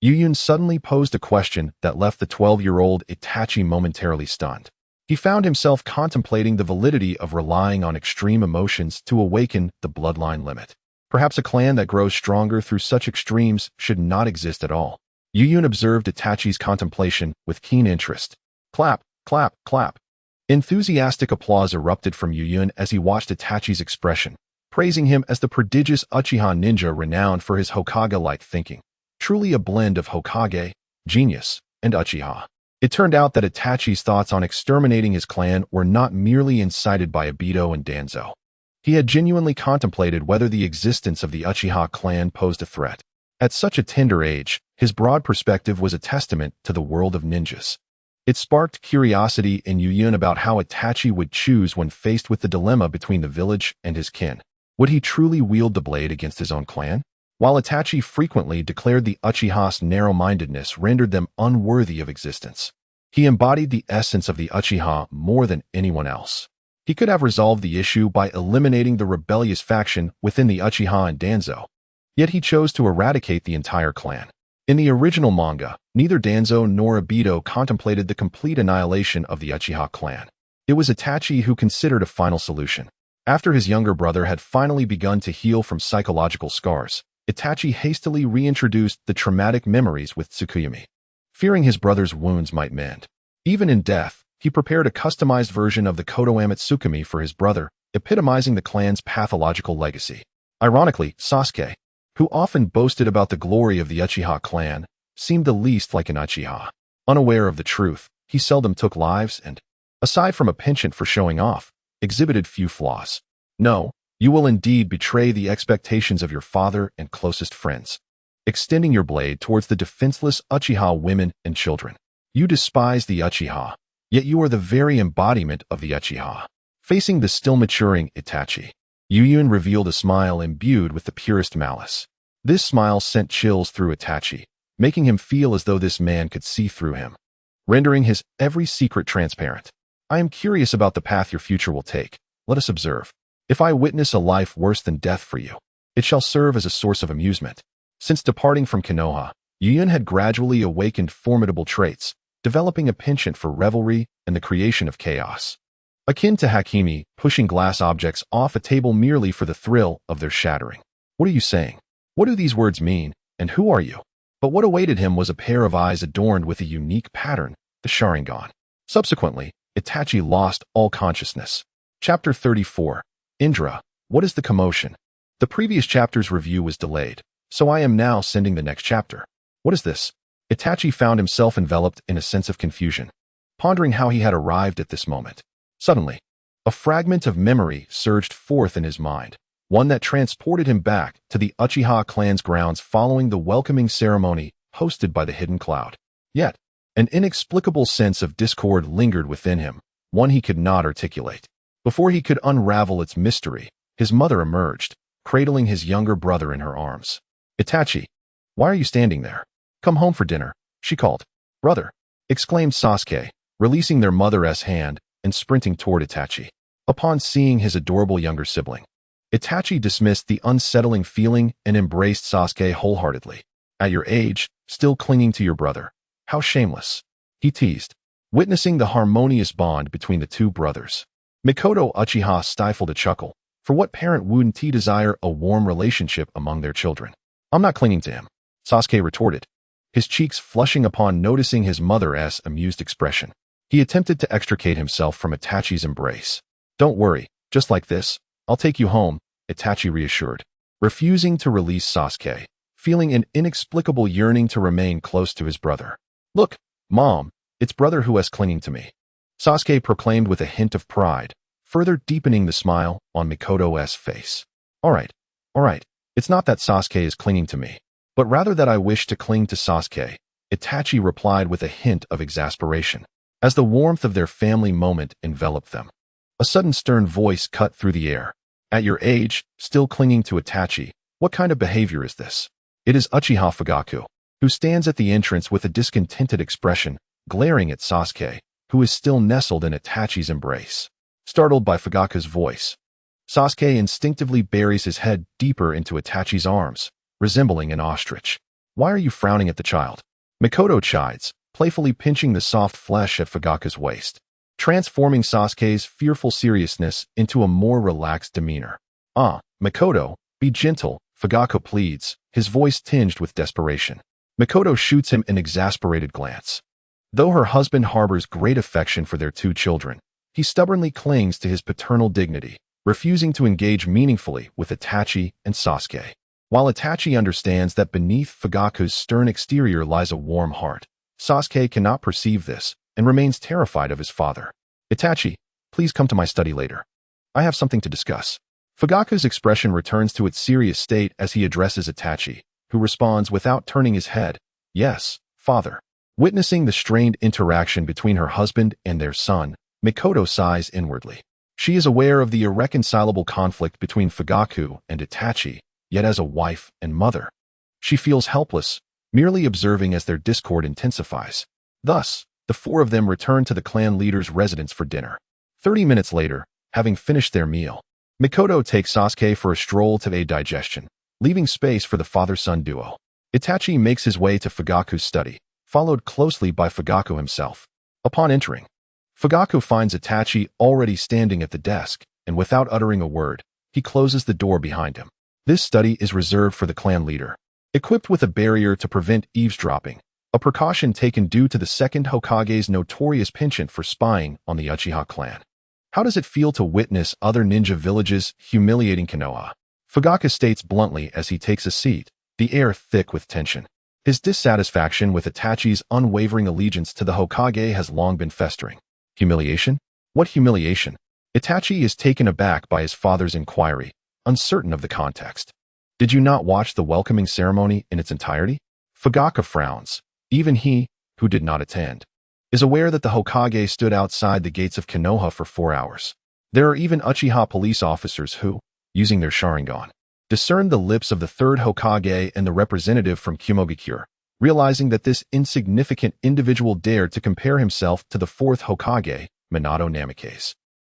Yuyun suddenly posed a question that left the 12-year-old Itachi momentarily stunned. He found himself contemplating the validity of relying on extreme emotions to awaken the bloodline limit. Perhaps a clan that grows stronger through such extremes should not exist at all. Yuyun observed Itachi's contemplation with keen interest. Clap, clap, clap. Enthusiastic applause erupted from Yuyun as he watched Itachi's expression, praising him as the prodigious Uchiha ninja renowned for his Hokage-like thinking. Truly a blend of Hokage, genius, and Uchiha. It turned out that Itachi's thoughts on exterminating his clan were not merely incited by Obito and Danzo. He had genuinely contemplated whether the existence of the Uchiha clan posed a threat. At such a tender age, his broad perspective was a testament to the world of ninjas. It sparked curiosity in Yuyun about how Itachi would choose when faced with the dilemma between the village and his kin. Would he truly wield the blade against his own clan? While Itachi frequently declared the Uchiha's narrow-mindedness rendered them unworthy of existence, he embodied the essence of the Uchiha more than anyone else. He could have resolved the issue by eliminating the rebellious faction within the Uchiha and Danzo. Yet he chose to eradicate the entire clan. In the original manga, neither Danzo nor Obito contemplated the complete annihilation of the Uchiha clan. It was Itachi who considered a final solution. After his younger brother had finally begun to heal from psychological scars, Itachi hastily reintroduced the traumatic memories with Tsukuyomi, fearing his brother's wounds might mend. Even in death, he prepared a customized version of the Kodoame Tsukumi for his brother, epitomizing the clan's pathological legacy. Ironically, Sasuke, who often boasted about the glory of the Uchiha clan, seemed the least like an Uchiha. Unaware of the truth, he seldom took lives and, aside from a penchant for showing off, exhibited few flaws. No, you will indeed betray the expectations of your father and closest friends, extending your blade towards the defenseless Uchiha women and children. You despise the Uchiha, yet you are the very embodiment of the Uchiha. Facing the still maturing Itachi, Yuyun revealed a smile imbued with the purest malice. This smile sent chills through Itachi, making him feel as though this man could see through him, rendering his every secret transparent. I am curious about the path your future will take. Let us observe. If I witness a life worse than death for you, it shall serve as a source of amusement. Since departing from Konoha, Yuyun had gradually awakened formidable traits, developing a penchant for revelry and the creation of chaos. Akin to Hakimi pushing glass objects off a table merely for the thrill of their shattering. What are you saying? What do these words mean, and who are you? But what awaited him was a pair of eyes adorned with a unique pattern, the Sharingan. Subsequently, Itachi lost all consciousness. Chapter 34. Indra, what is the commotion? The previous chapter's review was delayed, so I am now sending the next chapter. What is this? Itachi found himself enveloped in a sense of confusion, pondering how he had arrived at this moment. Suddenly, a fragment of memory surged forth in his mind, one that transported him back to the Uchiha clan's grounds following the welcoming ceremony hosted by the Hidden Cloud. Yet, an inexplicable sense of discord lingered within him, one he could not articulate. Before he could unravel its mystery, his mother emerged, cradling his younger brother in her arms. Itachi, why are you standing there? Come home for dinner, she called. Brother, exclaimed Sasuke, releasing their mother's hand and sprinting toward Itachi. Upon seeing his adorable younger sibling, Itachi dismissed the unsettling feeling and embraced Sasuke wholeheartedly. At your age, still clinging to your brother. How shameless, he teased, witnessing the harmonious bond between the two brothers. Mikoto Uchiha stifled a chuckle. For what parent wouldn't desire a warm relationship among their children? I'm not clinging to him, Sasuke retorted, his cheeks flushing upon noticing his mother's amused expression. He attempted to extricate himself from Itachi's embrace. Don't worry, just like this, I'll take you home, Itachi reassured, refusing to release Sasuke, feeling an inexplicable yearning to remain close to his brother. Look, Mom, it's brother who is clinging to me, Sasuke proclaimed with a hint of pride, further deepening the smile on Mikoto's face. All right, it's not that Sasuke is clinging to me, but rather that I wish to cling to Sasuke, Itachi replied with a hint of exasperation, as the warmth of their family moment enveloped them. A sudden stern voice cut through the air. At your age, still clinging to Itachi, what kind of behavior is this? It is Uchiha Fugaku, who stands at the entrance with a discontented expression, glaring at Sasuke, who is still nestled in Itachi's embrace. Startled by Fugaku's voice, Sasuke instinctively buries his head deeper into Itachi's arms, resembling an ostrich. Why are you frowning at the child? Mikoto chides, playfully pinching the soft flesh at Fugaku's waist, transforming Sasuke's fearful seriousness into a more relaxed demeanor. Mikoto, be gentle, Fugaku pleads, his voice tinged with desperation. Mikoto shoots him an exasperated glance. Though her husband harbors great affection for their two children, he stubbornly clings to his paternal dignity, refusing to engage meaningfully with Itachi and Sasuke. While Itachi understands that beneath Fugaku's stern exterior lies a warm heart, Sasuke cannot perceive this and remains terrified of his father. Itachi, please come to my study later. I have something to discuss. Fugaku's expression returns to its serious state as he addresses Itachi, who responds without turning his head, Yes, father. Witnessing the strained interaction between her husband and their son, Mikoto sighs inwardly. She is aware of the irreconcilable conflict between Fugaku and Itachi, yet as a wife and mother, she feels helpless, merely observing as their discord intensifies. Thus, the four of them return to the clan leader's residence for dinner. 30 minutes later, having finished their meal, Mikoto takes Sasuke for a stroll to aid digestion, leaving space for the father-son duo. Itachi makes his way to Fugaku's study, followed closely by Fugaku himself. Upon entering, Fugaku finds Itachi already standing at the desk, and without uttering a word, he closes the door behind him. This study is reserved for the clan leader. Equipped with a barrier to prevent eavesdropping, a precaution taken due to the second Hokage's notorious penchant for spying on the Uchiha clan. How does it feel to witness other ninja villages humiliating Konoha? Fugaku states bluntly as he takes a seat, the air thick with tension. His dissatisfaction with Itachi's unwavering allegiance to the Hokage has long been festering. Humiliation? What humiliation? Itachi is taken aback by his father's inquiry, uncertain of the context. Did you not watch the welcoming ceremony in its entirety? Fugaku frowns. Even he, who did not attend, is aware that the Hokage stood outside the gates of Konoha for 4 hours. There are even Uchiha police officers who, using their Sharingan, discerned the lips of the third Hokage and the representative from Kumogakure, realizing that this insignificant individual dared to compare himself to the fourth Hokage, Minato Namikaze.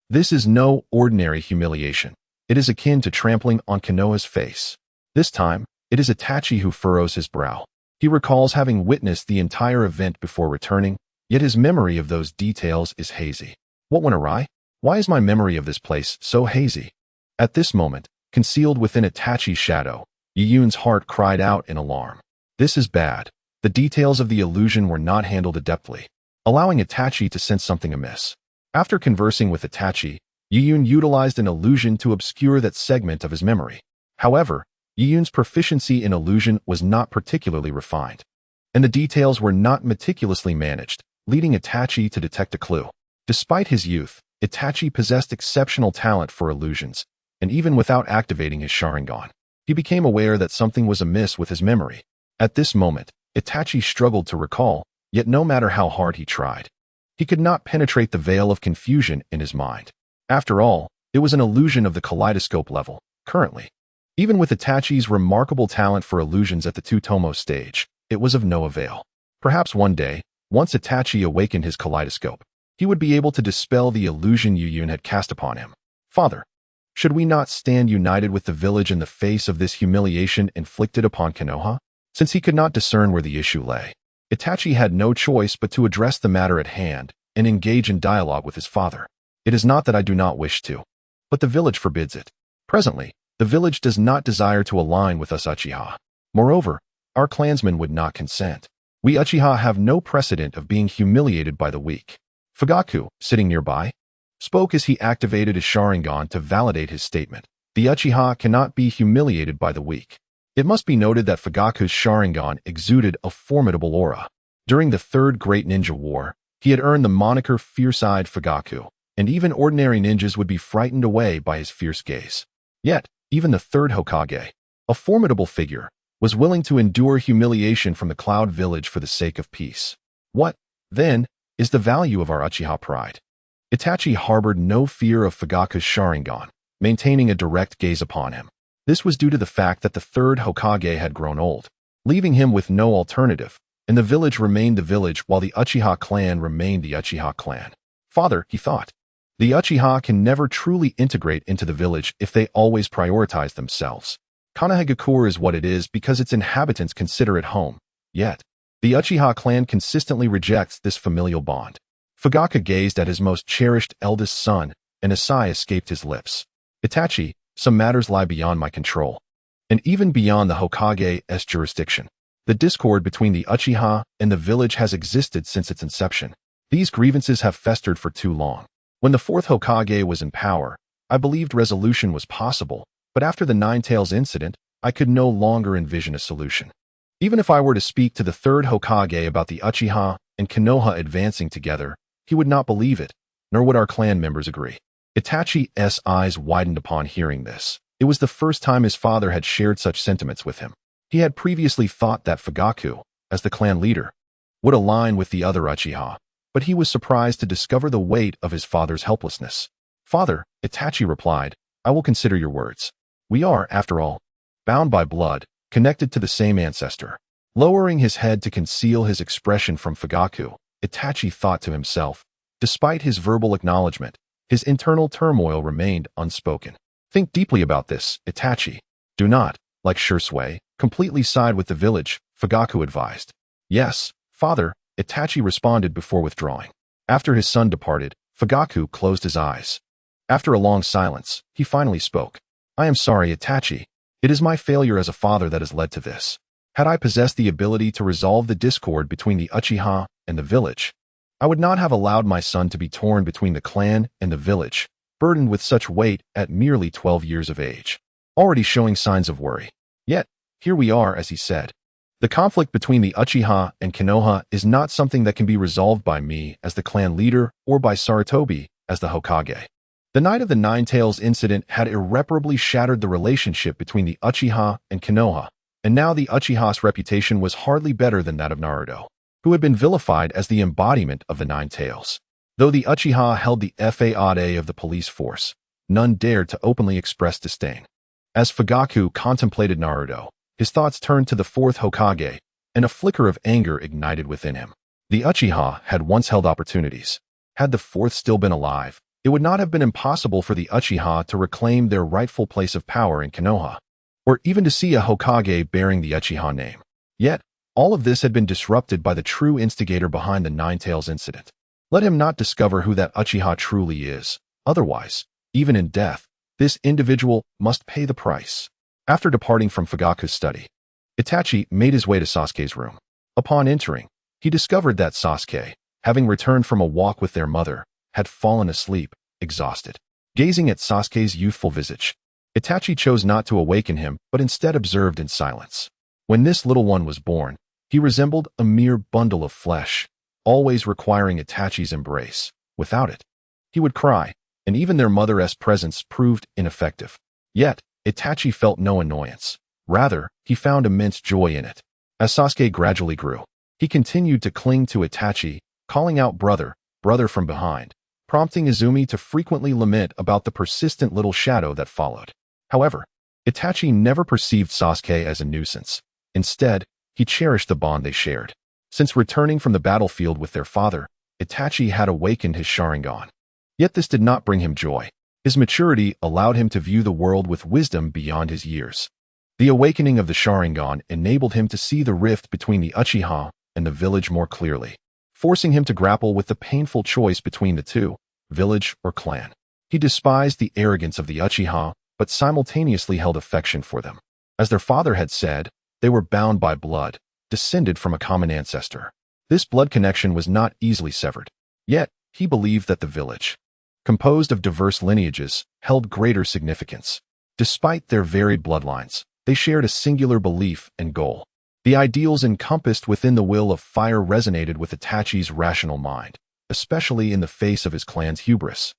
This is no ordinary humiliation. It is akin to trampling on Konoha's face. This time, it is Itachi who furrows his brow. He recalls having witnessed the entire event before returning, yet his memory of those details is hazy. What went awry? Why is my memory of this place so hazy? At this moment, concealed within Itachi's shadow, Yuyun's heart cried out in alarm. This is bad. The details of the illusion were not handled adeptly, allowing Itachi to sense something amiss. After conversing with Itachi, Yuyun utilized an illusion to obscure that segment of his memory. However, Yuyun's proficiency in illusion was not particularly refined, and the details were not meticulously managed, leading Itachi to detect a clue. Despite his youth, Itachi possessed exceptional talent for illusions, and even without activating his Sharingan, he became aware that something was amiss with his memory. At this moment, Itachi struggled to recall, yet no matter how hard he tried, he could not penetrate the veil of confusion in his mind. After all, it was an illusion of the kaleidoscope level, currently. Even with Itachi's remarkable talent for illusions at the Tsutomu stage, it was of no avail. Perhaps one day, once Itachi awakened his kaleidoscope, he would be able to dispel the illusion Yuyun had cast upon him. Father, should we not stand united with the village in the face of this humiliation inflicted upon Konoha? Since he could not discern where the issue lay, Itachi had no choice but to address the matter at hand and engage in dialogue with his father. It is not that I do not wish to, but the village forbids it. Presently, the village does not desire to align with us Uchiha. Moreover, our clansmen would not consent. We Uchiha have no precedent of being humiliated by the weak. Fugaku, sitting nearby, spoke as he activated his Sharingan to validate his statement. The Uchiha cannot be humiliated by the weak. It must be noted that Fugaku's Sharingan exuded a formidable aura. During the Third Great Ninja War, he had earned the moniker Fierce-Eyed Fugaku, and even ordinary ninjas would be frightened away by his fierce gaze. Yet, even the third Hokage, a formidable figure, was willing to endure humiliation from the Cloud Village for the sake of peace. What, then, is the value of our Uchiha pride? Itachi harbored no fear of Fugaku's Sharingan, maintaining a direct gaze upon him. This was due to the fact that the third Hokage had grown old, leaving him with no alternative, and the village remained the village while the Uchiha clan remained the Uchiha clan. Father, he thought, the Uchiha can never truly integrate into the village if they always prioritize themselves. Konohagakure is what it is because its inhabitants consider it home. Yet, the Uchiha clan consistently rejects this familial bond. Fugaku gazed at his most cherished eldest son, and a sigh escaped his lips. Itachi, some matters lie beyond my control, and even beyond the Hokage's jurisdiction. The discord between the Uchiha and the village has existed since its inception. These grievances have festered for too long. When the fourth Hokage was in power, I believed resolution was possible, but after the Nine-Tails incident, I could no longer envision a solution. Even if I were to speak to the third Hokage about the Uchiha and Konoha advancing together, he would not believe it, nor would our clan members agree. Itachi's eyes widened upon hearing this. It was the first time his father had shared such sentiments with him. He had previously thought that Fugaku, as the clan leader, would align with the other Uchiha, but he was surprised to discover the weight of his father's helplessness. Father, Itachi replied, I will consider your words. We are, after all, bound by blood, connected to the same ancestor. Lowering his head to conceal his expression from Fugaku, Itachi thought to himself, despite his verbal acknowledgement, his internal turmoil remained unspoken. Think deeply about this, Itachi. Do not, like Shursui, completely side with the village, Fugaku advised. Yes, father, Itachi responded before withdrawing. After his son departed, Fugaku closed his eyes. After a long silence, he finally spoke. I am sorry, Itachi. It is my failure as a father that has led to this. Had I possessed the ability to resolve the discord between the Uchiha and the village, I would not have allowed my son to be torn between the clan and the village, burdened with such weight at merely 12 years of age, already showing signs of worry. Yet, here we are, as he said. The conflict between the Uchiha and Konoha is not something that can be resolved by me as the clan leader or by Sarutobi as the Hokage. The night of the Nine Tails incident had irreparably shattered the relationship between the Uchiha and Konoha, and now the Uchiha's reputation was hardly better than that of Naruto, who had been vilified as the embodiment of the Nine Tails. Though the Uchiha held the FAAD of the police force, none dared to openly express disdain. As Fugaku contemplated Naruto, his thoughts turned to the fourth Hokage, and a flicker of anger ignited within him. The Uchiha had once held opportunities. Had the fourth still been alive, it would not have been impossible for the Uchiha to reclaim their rightful place of power in Konoha, or even to see a Hokage bearing the Uchiha name. Yet, all of this had been disrupted by the true instigator behind the Nine Tails incident. Let him not discover who that Uchiha truly is. Otherwise, even in death, this individual must pay the price. After departing from Fugaku's study, Itachi made his way to Sasuke's room. Upon entering, he discovered that Sasuke, having returned from a walk with their mother, had fallen asleep, exhausted. Gazing at Sasuke's youthful visage, Itachi chose not to awaken him but instead observed in silence. When this little one was born, he resembled a mere bundle of flesh, always requiring Itachi's embrace. Without it, he would cry, and even their mother's presence proved ineffective. Yet, Itachi felt no annoyance. Rather, he found immense joy in it. As Sasuke gradually grew, he continued to cling to Itachi, calling out brother, brother from behind, prompting Izumi to frequently lament about the persistent little shadow that followed. However, Itachi never perceived Sasuke as a nuisance. Instead, he cherished the bond they shared. Since returning from the battlefield with their father, Itachi had awakened his Sharingan. Yet this did not bring him joy. His maturity allowed him to view the world with wisdom beyond his years. The awakening of the Sharingan enabled him to see the rift between the Uchiha and the village more clearly, forcing him to grapple with the painful choice between the two, village or clan. He despised the arrogance of the Uchiha, but simultaneously held affection for them. As their father had said, they were bound by blood, descended from a common ancestor. This blood connection was not easily severed. Yet, he believed that the village, composed of diverse lineages, held greater significance. Despite their varied bloodlines, they shared a singular belief and goal. The ideals encompassed within the will of fire resonated with Itachi's rational mind, especially in the face of his clan's hubris,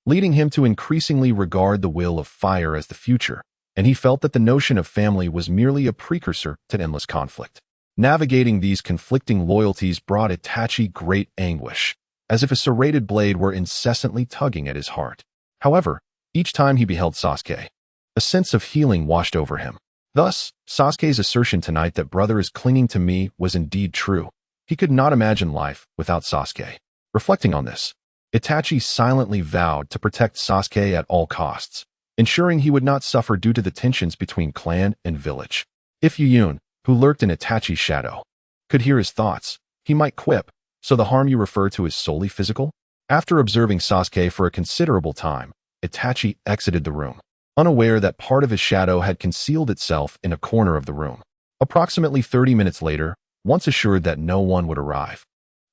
leading him to increasingly regard the will of fire as the future, and he felt that the notion of family was merely a precursor to endless conflict. Navigating these conflicting loyalties brought Itachi great anguish, as if a serrated blade were incessantly tugging at his heart. However, each time he beheld Sasuke, a sense of healing washed over him. Thus, Sasuke's assertion tonight that brother is clinging to me was indeed true. He could not imagine life without Sasuke. Reflecting on this, Itachi silently vowed to protect Sasuke at all costs, ensuring he would not suffer due to the tensions between clan and village. If Yuyun, who lurked in Itachi's shadow, could hear his thoughts, he might quip, "So the harm you refer to is solely physical?" After observing Sasuke for a considerable time, Itachi exited the room, unaware that part of his shadow had concealed itself in a corner of the room. Approximately 30 minutes later, once assured that no one would arrive,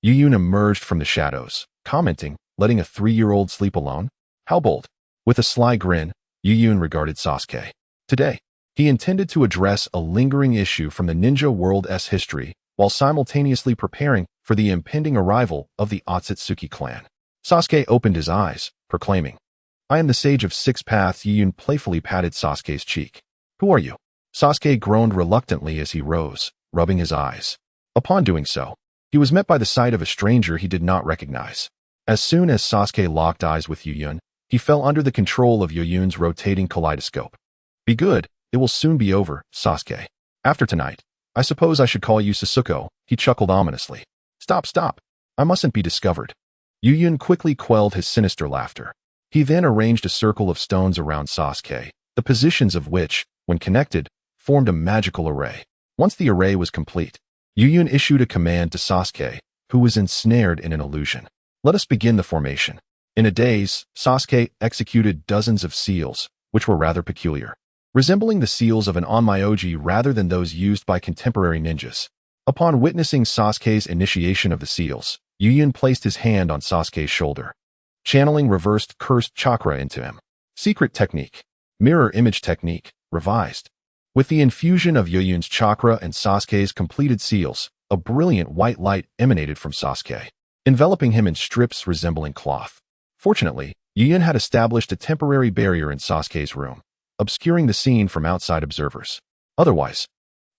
Yuyun emerged from the shadows, commenting, "Letting a 3-year-old sleep alone? How bold." With a sly grin, Yuyun regarded Sasuke. Today, he intended to address a lingering issue from the ninja world's history while simultaneously preparing for the impending arrival of the Otsutsuki clan. Sasuke opened his eyes, proclaiming, "I am the sage of 6 paths." Yuyun playfully patted Sasuke's cheek. "Who are you?" Sasuke groaned reluctantly as he rose, rubbing his eyes. Upon doing so, he was met by the sight of a stranger he did not recognize. As soon as Sasuke locked eyes with Yuyun, he fell under the control of Yuyun's rotating kaleidoscope. "Be good, it will soon be over, Sasuke. After tonight, I suppose I should call you Sasuko." He chuckled ominously. Stop. I mustn't be discovered." Yuyun quickly quelled his sinister laughter. He then arranged a circle of stones around Sasuke, the positions of which, when connected, formed a magical array. Once the array was complete, Yuyun issued a command to Sasuke, who was ensnared in an illusion. "Let us begin the formation." In a daze, Sasuke executed dozens of seals, which were rather peculiar. resembling the seals of an onmyoji rather than those used by contemporary ninjas. Upon witnessing Sasuke's initiation of the seals, Yuyun placed his hand on Sasuke's shoulder, channeling reversed cursed chakra into him. Secret technique. Mirror image technique, revised. With the infusion of Yuyun's chakra and Sasuke's completed seals, a brilliant white light emanated from Sasuke, enveloping him in strips resembling cloth. Fortunately, Yuyun had established a temporary barrier in Sasuke's room, obscuring the scene from outside observers. Otherwise,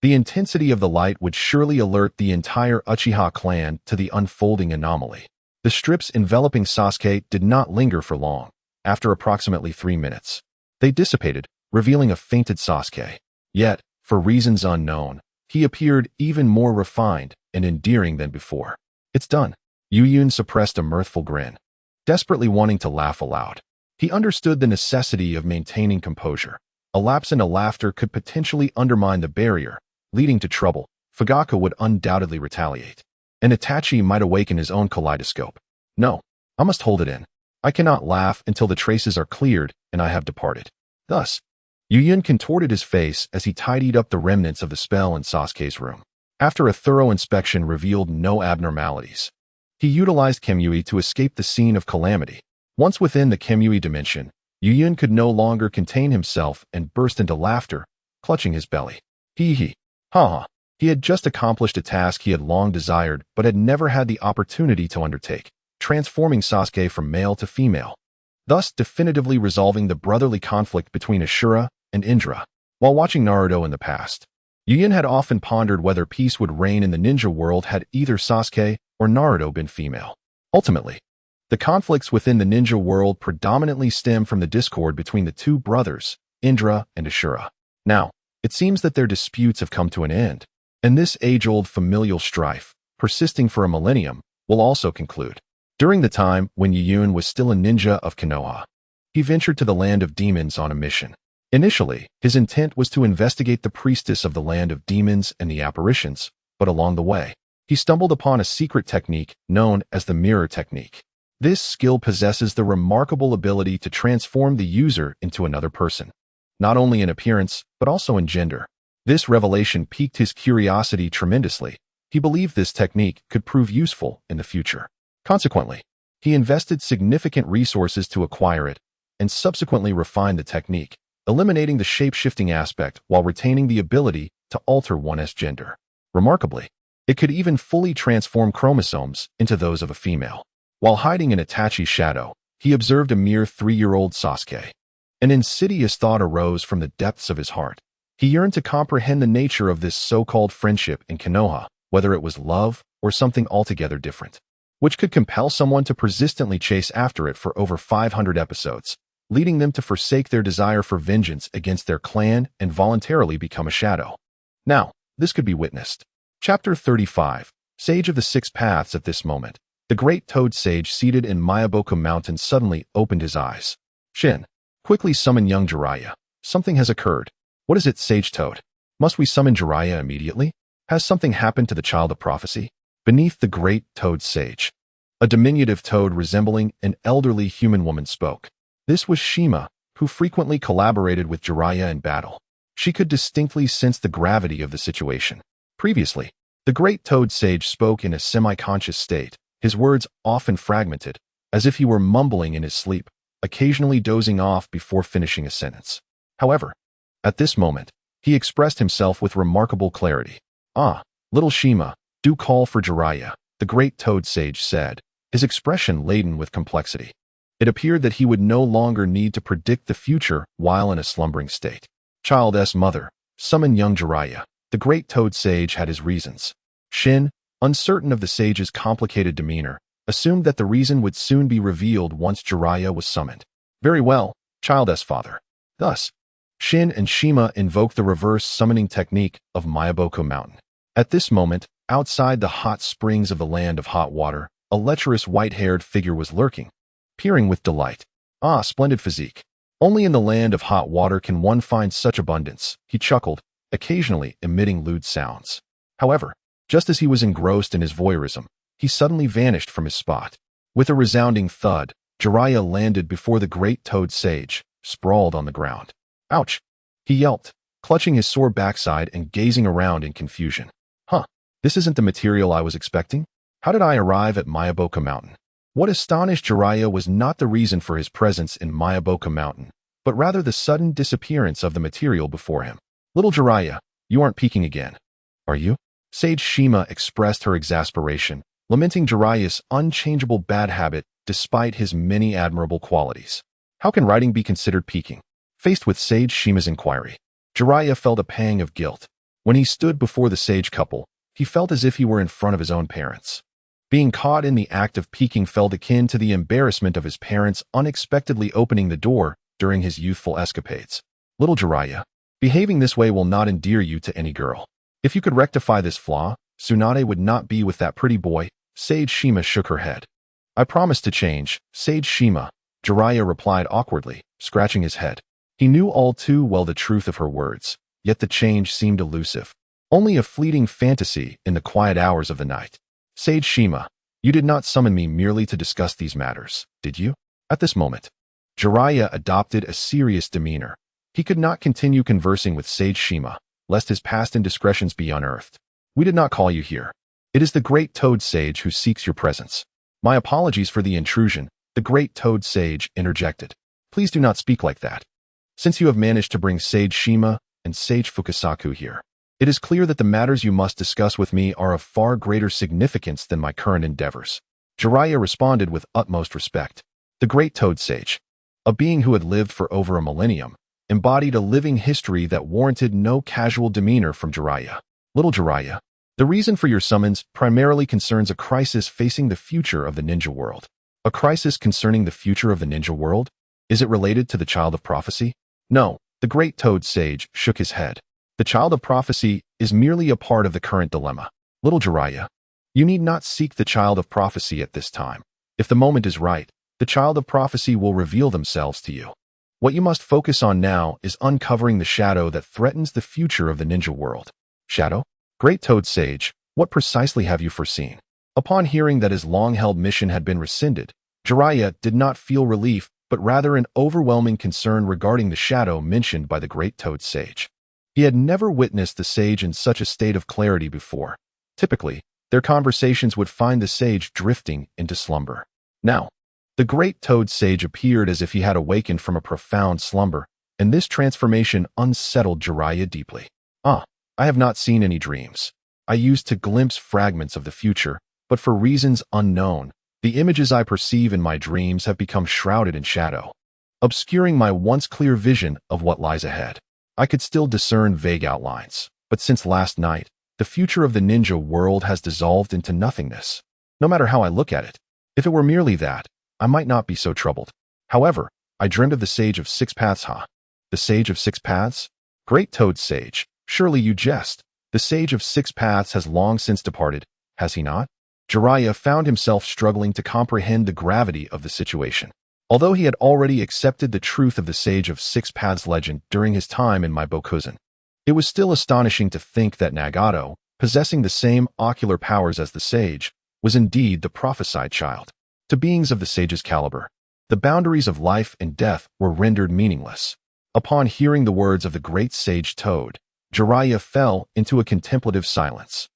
the intensity of the light would surely alert the entire Uchiha clan to the unfolding anomaly. The strips enveloping Sasuke did not linger for long. After approximately 3 minutes, they dissipated, revealing a fainted Sasuke. Yet, for reasons unknown, he appeared even more refined and endearing than before. It's done. Yuyun suppressed a mirthful grin, desperately wanting to laugh aloud. He understood the necessity of maintaining composure. A lapse into laughter could potentially undermine the barrier, leading to trouble. Fugaku would undoubtedly retaliate, and Itachi might awaken his own kaleidoscope. No, I must hold it in. I cannot laugh until the traces are cleared and I have departed. Thus, Yuyun contorted his face as he tidied up the remnants of the spell in Sasuke's room. After a thorough inspection revealed no abnormalities, he utilized Kemui to escape the scene of calamity. Once within the Kemui dimension, Yuyun could no longer contain himself and burst into laughter, clutching his belly. Hee. Ha. He had just accomplished a task he had long desired but had never had the opportunity to undertake, transforming Sasuke from male to female, thus definitively resolving the brotherly conflict between Ashura and Indra. While watching Naruto in the past, Yuyun had often pondered whether peace would reign in the ninja world had either Sasuke or Naruto been female. Ultimately, the conflicts within the ninja world predominantly stem from the discord between the two brothers, Indra and Ashura. Now, it seems that their disputes have come to an end, and this age-old familial strife, persisting for a millennium, will also conclude. During the time when Yuyun was still a ninja of Konoha, he ventured to the land of demons on a mission. Initially, his intent was to investigate the priestess of the land of demons and the apparitions, but along the way, he stumbled upon a secret technique known as the mirror technique. This skill possesses the remarkable ability to transform the user into another person, not only in appearance, but also in gender. This revelation piqued his curiosity tremendously. He believed this technique could prove useful in the future. Consequently, he invested significant resources to acquire it and subsequently refined the technique, eliminating the shape-shifting aspect while retaining the ability to alter one's gender. Remarkably, it could even fully transform chromosomes into those of a female. While hiding in Itachi's shadow, he observed a mere 3-year-old Sasuke. An insidious thought arose from the depths of his heart. He yearned to comprehend the nature of this so-called friendship in Konoha, whether it was love or something altogether different, which could compel someone to persistently chase after it for over 500 episodes, leading them to forsake their desire for vengeance against their clan and voluntarily become a shadow. Now, this could be witnessed. Chapter 35, Sage of the Six Paths. At this moment, the great toad sage seated in Miyaboko Mountain suddenly opened his eyes. Shin, quickly summon young Jiraiya. Something has occurred. What is it, Sage Toad? Must we summon Jiraiya immediately? Has something happened to the child of prophecy? Beneath the great toad sage, a diminutive toad resembling an elderly human woman spoke. This was Shima, who frequently collaborated with Jiraiya in battle. She could distinctly sense the gravity of the situation. Previously, the great toad sage spoke in a semi-conscious state, his words often fragmented, as if he were mumbling in his sleep, occasionally dozing off before finishing a sentence. However, at this moment, he expressed himself with remarkable clarity. Ah, little Shima, do call for Jiraiya, the great toad sage said, his expression laden with complexity. It appeared that he would no longer need to predict the future while in a slumbering state. Child's mother, summon young Jiraiya. The great toad sage had his reasons. Shin, uncertain of the sage's complicated demeanor, assumed that the reason would soon be revealed once Jiraiya was summoned. Very well, child's father. Thus, Shin and Shima invoked the reverse summoning technique of Miyaboko Mountain. At this moment, outside the hot springs of the land of hot water, a lecherous white-haired figure was lurking, peering with delight. Ah, splendid physique. Only in the land of hot water can one find such abundance, he chuckled, occasionally emitting lewd sounds. However, just as he was engrossed in his voyeurism, he suddenly vanished from his spot. With a resounding thud, Jiraiya landed before the great toad sage, sprawled on the ground. Ouch! He yelped, clutching his sore backside and gazing around in confusion. Huh, this isn't the material I was expecting? How did I arrive at Myaboka Mountain? What astonished Jiraiya was not the reason for his presence in Myaboka Mountain, but rather the sudden disappearance of the material before him. Little Jiraiya, you aren't peeking again. Are you? Sage Shima expressed her exasperation, lamenting Jiraiya's unchangeable bad habit despite his many admirable qualities. How can writing be considered peeking? Faced with Sage Shima's inquiry, Jiraiya felt a pang of guilt. When he stood before the sage couple, he felt as if he were in front of his own parents. Being caught in the act of peeking felt akin to the embarrassment of his parents unexpectedly opening the door during his youthful escapades. Little Jiraiya, behaving this way will not endear you to any girl. If you could rectify this flaw, Tsunade would not be with that pretty boy. Sage Shima shook her head. I promise to change, Sage Shima, Jiraiya replied awkwardly, scratching his head. He knew all too well the truth of her words, yet the change seemed elusive. Only a fleeting fantasy in the quiet hours of the night. Sage Shima, you did not summon me merely to discuss these matters, did you? At this moment, Jiraiya adopted a serious demeanor. He could not continue conversing with Sage Shima, lest his past indiscretions be unearthed. We did not call you here. It is the Great Toad Sage who seeks your presence. My apologies for the intrusion, the Great Toad Sage interjected. Please do not speak like that. Since you have managed to bring Sage Shima and Sage Fukasaku here, it is clear that the matters you must discuss with me are of far greater significance than my current endeavors. Jiraiya responded with utmost respect. The Great Toad Sage, a being who had lived for over a millennium, embodied a living history that warranted no casual demeanor from Jiraiya. Little Jiraiya, the reason for your summons primarily concerns a crisis facing the future of the ninja world. A crisis concerning the future of the ninja world? Is it related to the Child of Prophecy? No, the Great Toad Sage shook his head. The Child of Prophecy is merely a part of the current dilemma. Little Jiraiya, you need not seek the Child of Prophecy at this time. If the moment is right, the Child of Prophecy will reveal themselves to you. What you must focus on now is uncovering the shadow that threatens the future of the ninja world. Shadow? Great Toad Sage, what precisely have you foreseen? Upon hearing that his long-held mission had been rescinded, Jiraiya did not feel relief, but rather an overwhelming concern regarding the shadow mentioned by the Great Toad Sage. He had never witnessed the sage in such a state of clarity before. Typically, their conversations would find the sage drifting into slumber. Now, the Great Toad Sage appeared as if he had awakened from a profound slumber, and this transformation unsettled Jiraiya deeply. I have not seen any dreams. I used to glimpse fragments of the future, but for reasons unknown, the images I perceive in my dreams have become shrouded in shadow, obscuring my once clear vision of what lies ahead. I could still discern vague outlines, but since last night, the future of the ninja world has dissolved into nothingness. No matter how I look at it, if it were merely that, I might not be so troubled. However, I dreamed of the Sage of Six Paths. The Sage of Six Paths? Great Toad Sage, surely you jest. The Sage of Six Paths has long since departed, has he not? Jiraiya found himself struggling to comprehend the gravity of the situation. Although he had already accepted the truth of the Sage of Six Paths legend during his time in Maibokuzen, it was still astonishing to think that Nagato, possessing the same ocular powers as the sage, was indeed the prophesied child. To beings of the sage's caliber, the boundaries of life and death were rendered meaningless. Upon hearing the words of the great sage Toad, Jiraiya fell into a contemplative silence.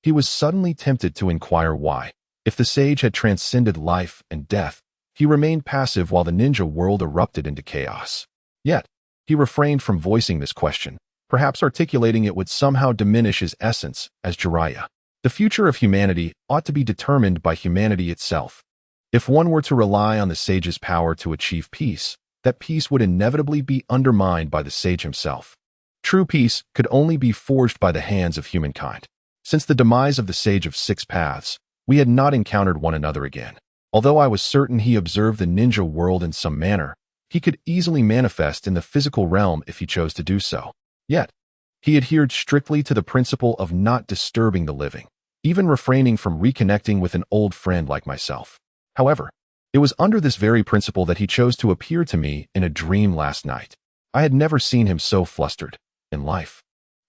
He was suddenly tempted to inquire why, if the sage had transcended life and death, he remained passive while the ninja world erupted into chaos. Yet, he refrained from voicing this question. Perhaps articulating it would somehow diminish his essence as Jiraiya. The future of humanity ought to be determined by humanity itself. If one were to rely on the sage's power to achieve peace, that peace would inevitably be undermined by the sage himself. True peace could only be forged by the hands of humankind. Since the demise of the Sage of Six Paths, we had not encountered one another again. Although I was certain he observed the ninja world in some manner, he could easily manifest in the physical realm if he chose to do so. Yet, he adhered strictly to the principle of not disturbing the living, even refraining from reconnecting with an old friend like myself. However, it was under this very principle that he chose to appear to me in a dream last night. I had never seen him so flustered in life.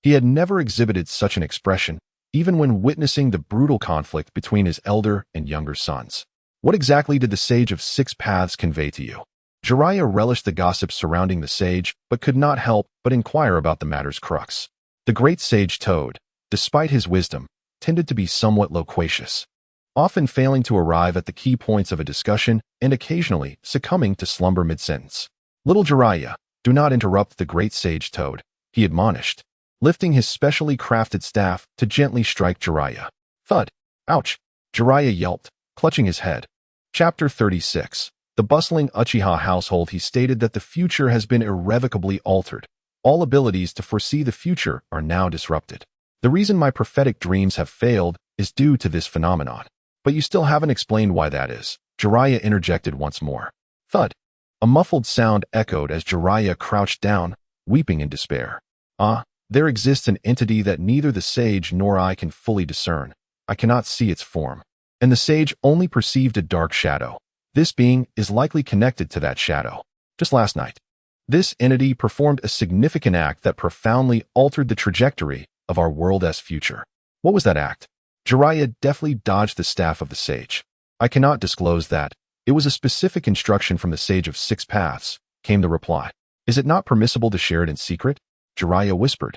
He had never exhibited such an expression, even when witnessing the brutal conflict between his elder and younger sons. What exactly did the Sage of Six Paths convey to you? Jiraiya relished the gossip surrounding the sage, but could not help but inquire about the matter's crux. The great sage Toad, despite his wisdom, tended to be somewhat loquacious, often failing to arrive at the key points of a discussion and occasionally succumbing to slumber mid-sentence. Little Jiraiya, do not interrupt the great sage Toad, he admonished, lifting his specially crafted staff to gently strike Jiraiya. Thud! Ouch! Jiraiya yelped, clutching his head. Chapter 36. The bustling Uchiha household. He stated that the future has been irrevocably altered. All abilities to foresee the future are now disrupted. The reason my prophetic dreams have failed is due to this phenomenon. But you still haven't explained why that is, Jiraiya interjected once more. Thud! A muffled sound echoed as Jiraiya crouched down, weeping in despair. There exists an entity that neither the sage nor I can fully discern. I cannot see its form. And the sage only perceived a dark shadow. This being is likely connected to that shadow. Just last night, this entity performed a significant act that profoundly altered the trajectory of our world's future. What was that act? Jiraiya deftly dodged the staff of the sage. I cannot disclose that. It was a specific instruction from the sage of 6 paths, came the reply. Is it not permissible to share it in secret? Jiraiya whispered,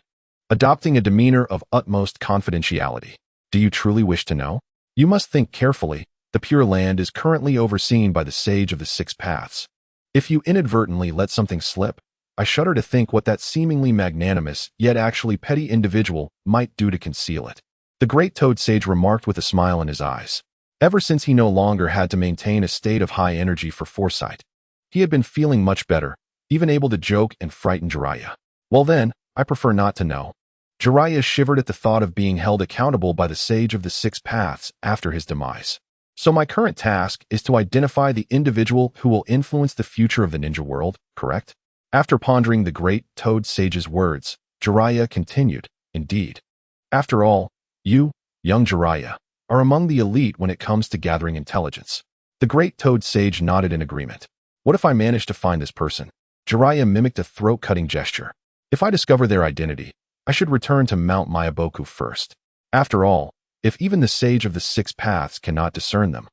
adopting a demeanor of utmost confidentiality. Do you truly wish to know? You must think carefully. The Pure Land is currently overseen by the sage of the 6 paths. If you inadvertently let something slip, I shudder to think what that seemingly magnanimous, yet actually petty individual might do to conceal it. The great Toad Sage remarked with a smile in his eyes. Ever since he no longer had to maintain a state of high energy for foresight, he had been feeling much better, even able to joke and frighten Jiraiya. Well then, I prefer not to know. Jiraiya shivered at the thought of being held accountable by the sage of the 6 paths after his demise. So my current task is to identify the individual who will influence the future of the ninja world, correct? After pondering the great Toad Sage's words, Jiraiya continued, indeed. After all, you, young Jiraiya, are among the elite when it comes to gathering intelligence. The great Toad Sage nodded in agreement. What if I manage to find this person? Jiraiya mimicked a throat-cutting gesture. If I discover their identity, I should return to Mount Myaboku first. After all, if even the sage of the 6 paths cannot discern them,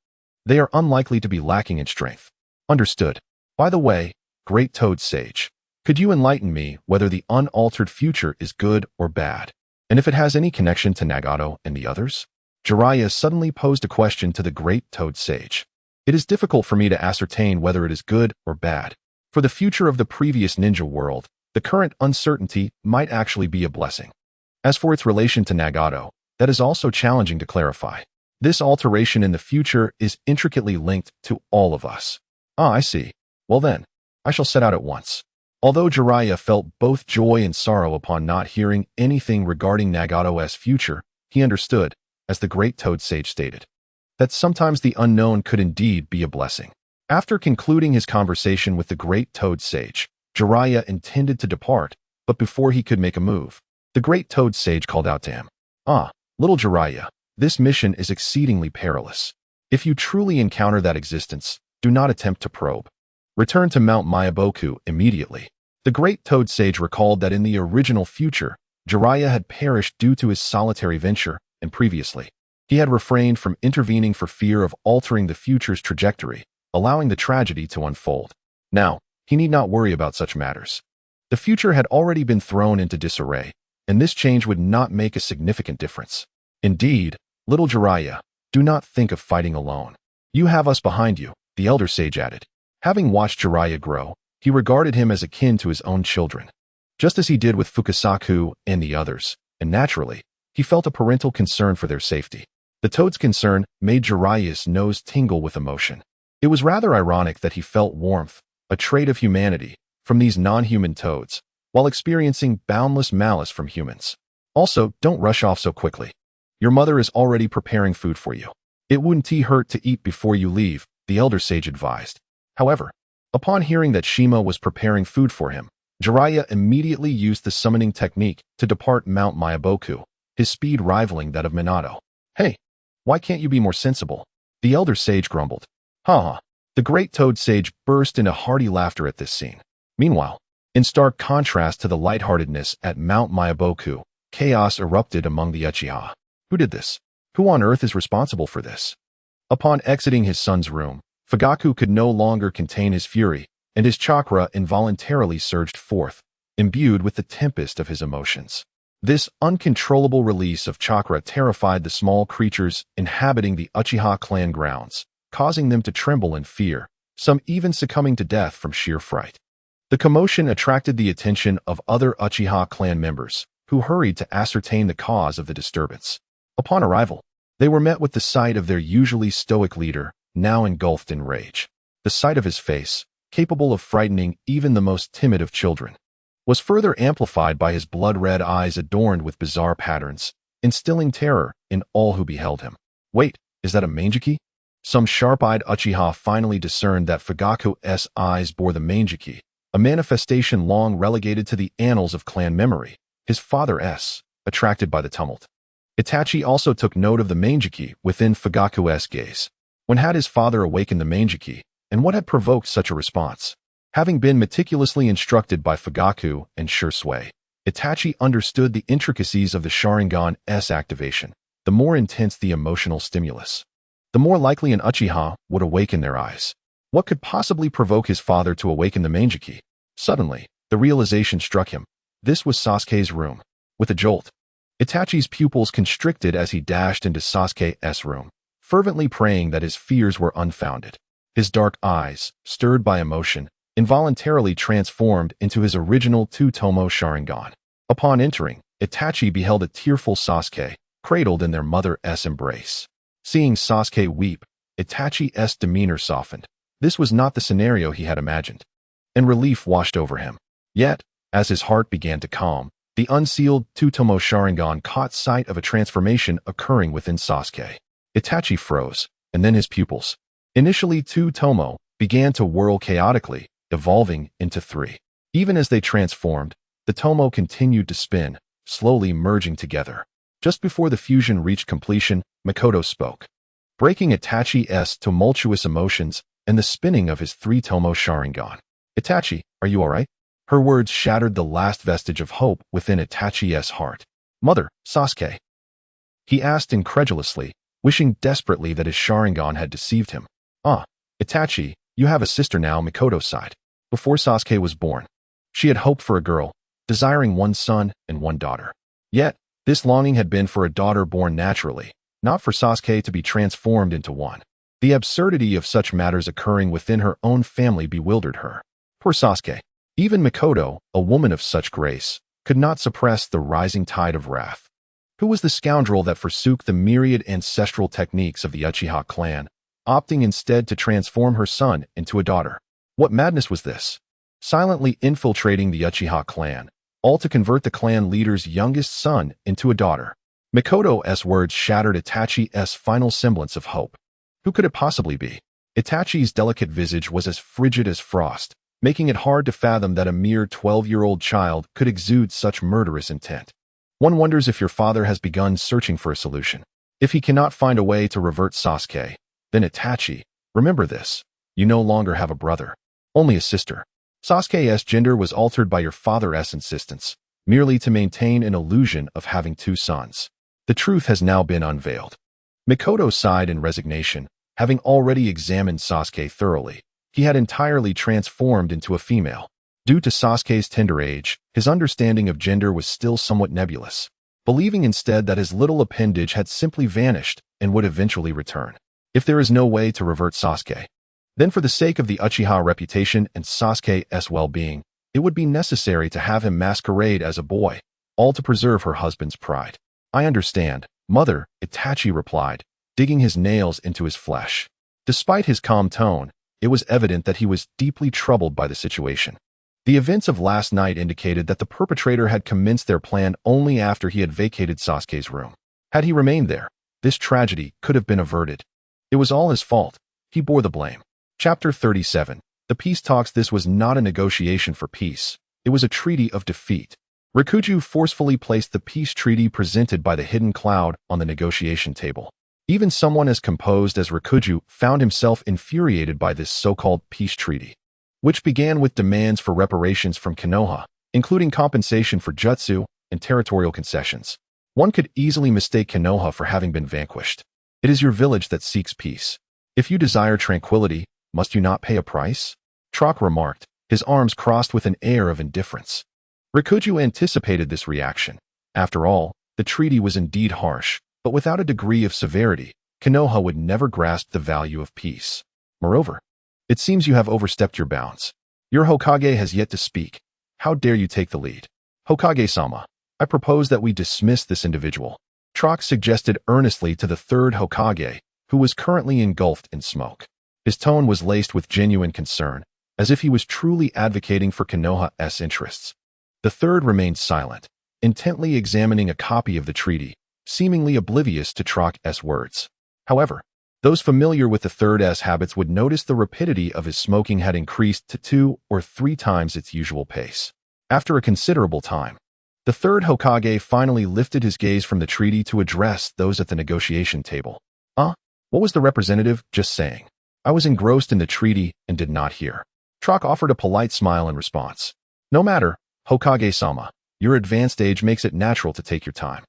they are unlikely to be lacking in strength. Understood. By the way, great Toad Sage, could you enlighten me whether the unaltered future is good or bad? And if it has any connection to Nagato and the others? Jiraiya suddenly posed a question to the great Toad Sage. It is difficult for me to ascertain whether it is good or bad. For the future of the previous ninja world, the current uncertainty might actually be a blessing. As for its relation to Nagato, that is also challenging to clarify. This alteration in the future is intricately linked to all of us. I see. Well then, I shall set out at once. Although Jiraiya felt both joy and sorrow upon not hearing anything regarding Nagato's future, he understood, as the great Toad Sage stated, that sometimes the unknown could indeed be a blessing. After concluding his conversation with the great Toad Sage, Jiraiya intended to depart, but before he could make a move, the great Toad Sage called out to him. Little Jiraiya, this mission is exceedingly perilous. If you truly encounter that existence, do not attempt to probe. Return to Mount Myaboku immediately. The great Toad Sage recalled that in the original future, Jiraiya had perished due to his solitary venture, and previously, he had refrained from intervening for fear of altering the future's trajectory, allowing the tragedy to unfold. Now, he need not worry about such matters. The future had already been thrown into disarray, and this change would not make a significant difference. Indeed, little Jiraiya, do not think of fighting alone. You have us behind you, the elder sage added. Having watched Jiraiya grow, he regarded him as akin to his own children, just as he did with Fukasaku and the others, and naturally, he felt a parental concern for their safety. The toad's concern made Jiraiya's nose tingle with emotion. It was rather ironic that he felt warmth, a trait of humanity, from these non-human toads, while experiencing boundless malice from humans. Also, don't rush off so quickly. Your mother is already preparing food for you. It wouldn't hurt to eat before you leave, the elder sage advised. However, upon hearing that Shima was preparing food for him, Jiraiya immediately used the summoning technique to depart Mount Myaboku, his speed rivaling that of Minato. Hey, why can't you be more sensible? The elder sage grumbled. Ha. The great Toad Sage burst into hearty laughter at this scene. Meanwhile, in stark contrast to the lightheartedness at Mount Myaboku, chaos erupted among the Uchiha. Who did this? Who on earth is responsible for this? Upon exiting his son's room, Fugaku could no longer contain his fury, and his chakra involuntarily surged forth, imbued with the tempest of his emotions. This uncontrollable release of chakra terrified the small creatures inhabiting the Uchiha clan grounds, causing them to tremble in fear, some even succumbing to death from sheer fright. The commotion attracted the attention of other Uchiha clan members, who hurried to ascertain the cause of the disturbance. Upon arrival, they were met with the sight of their usually stoic leader, now engulfed in rage. The sight of his face, capable of frightening even the most timid of children, was further amplified by his blood-red eyes adorned with bizarre patterns, instilling terror in all who beheld him. Wait, is that a manjiki? Some sharp-eyed Uchiha finally discerned that Fugaku's eyes bore the manjiki, a manifestation long relegated to the annals of clan memory. His father attracted by the tumult. Itachi also took note of the manjiki within Fugaku's gaze. When had his father awakened the manjiki, and what had provoked such a response? Having been meticulously instructed by Fugaku and Shursui, Itachi understood the intricacies of the Sharingan's activation. The more intense the emotional stimulus, the more likely an Uchiha would awaken their eyes. What could possibly provoke his father to awaken the manjiki? Suddenly, the realization struck him. This was Sasuke's room. With a jolt, Itachi's pupils constricted as he dashed into Sasuke's room, fervently praying that his fears were unfounded. His dark eyes, stirred by emotion, involuntarily transformed into his original two-tomo Sharingan. Upon entering, Itachi beheld a tearful Sasuke, cradled in their mother's embrace. Seeing Sasuke weep, Itachi's demeanor softened. This was not the scenario he had imagined, and relief washed over him. Yet, as his heart began to calm, the unsealed two-tomo Sharingan caught sight of a transformation occurring within Sasuke. Itachi froze, and then his pupils, initially two-tomo, began to whirl chaotically, evolving into three. Even as they transformed, the tomo continued to spin, slowly merging together. Just before the fusion reached completion, Mikoto spoke, breaking Itachi's tumultuous emotions and the spinning of his three-tomo Sharingan. Itachi, are you alright? Her words shattered the last vestige of hope within Itachi's heart. Mother, Sasuke? He asked incredulously, wishing desperately that his Sharingan had deceived him. Itachi, you have a sister now, Mikoto sighed. Before Sasuke was born, she had hoped for a girl, desiring one son and one daughter. Yet, this longing had been for a daughter born naturally, not for Sasuke to be transformed into one. The absurdity of such matters occurring within her own family bewildered her. Poor Sasuke. Even Mikoto, a woman of such grace, could not suppress the rising tide of wrath. Who was the scoundrel that forsook the myriad ancestral techniques of the Uchiha clan, opting instead to transform her son into a daughter? What madness was this? Silently infiltrating the Uchiha clan, all to convert the clan leader's youngest son into a daughter. Mikoto's words shattered Itachi's final semblance of hope. Who could it possibly be? Itachi's delicate visage was as frigid as frost, making it hard to fathom that a mere 12-year-old child could exude such murderous intent. One wonders if your father has begun searching for a solution. If he cannot find a way to revert Sasuke, then Itachi, remember this, you no longer have a brother, only a sister. Sasuke's gender was altered by your father's insistence, merely to maintain an illusion of having two sons. The truth has now been unveiled. Mikoto sighed in resignation, having already examined Sasuke thoroughly. He had entirely transformed into a female. Due to Sasuke's tender age, his understanding of gender was still somewhat nebulous, believing instead that his little appendage had simply vanished and would eventually return. If there is no way to revert Sasuke, then for the sake of the Uchiha reputation and Sasuke's well-being, it would be necessary to have him masquerade as a boy, all to preserve her husband's pride. I understand, mother, Itachi replied, digging his nails into his flesh. Despite his calm tone, it was evident that he was deeply troubled by the situation. The events of last night indicated that the perpetrator had commenced their plan only after he had vacated Sasuke's room. Had he remained there, this tragedy could have been averted. It was all his fault. He bore the blame. Chapter 37. The peace talks. This was not a negotiation for peace. It was a treaty of defeat. Rikuju forcefully placed the peace treaty presented by the hidden cloud on the negotiation table. Even someone as composed as Rikuju found himself infuriated by this so-called peace treaty, which began with demands for reparations from Konoha, including compensation for jutsu and territorial concessions. One could easily mistake Konoha for having been vanquished. It is your village that seeks peace. If you desire tranquility, must you not pay a price? Trock remarked, his arms crossed with an air of indifference. Rikuju anticipated this reaction. After all, the treaty was indeed harsh, but without a degree of severity, Konoha would never grasp the value of peace. Moreover, it seems you have overstepped your bounds. Your Hokage has yet to speak. How dare you take the lead? Hokage-sama, I propose that we dismiss this individual. Trock suggested earnestly to the third Hokage, who was currently engulfed in smoke. His tone was laced with genuine concern, as if he was truly advocating for Konoha's interests. The third remained silent, intently examining a copy of the treaty, seemingly oblivious to Trock's words. However, those familiar with the third's habits would notice the rapidity of his smoking had increased to 2 or 3 times its usual pace. After a considerable time, the third Hokage finally lifted his gaze from the treaty to address those at the negotiation table. What was the representative just saying? I was engrossed in the treaty and did not hear. Trock offered a polite smile in response. No matter, Hokage-sama, your advanced age makes it natural to take your time.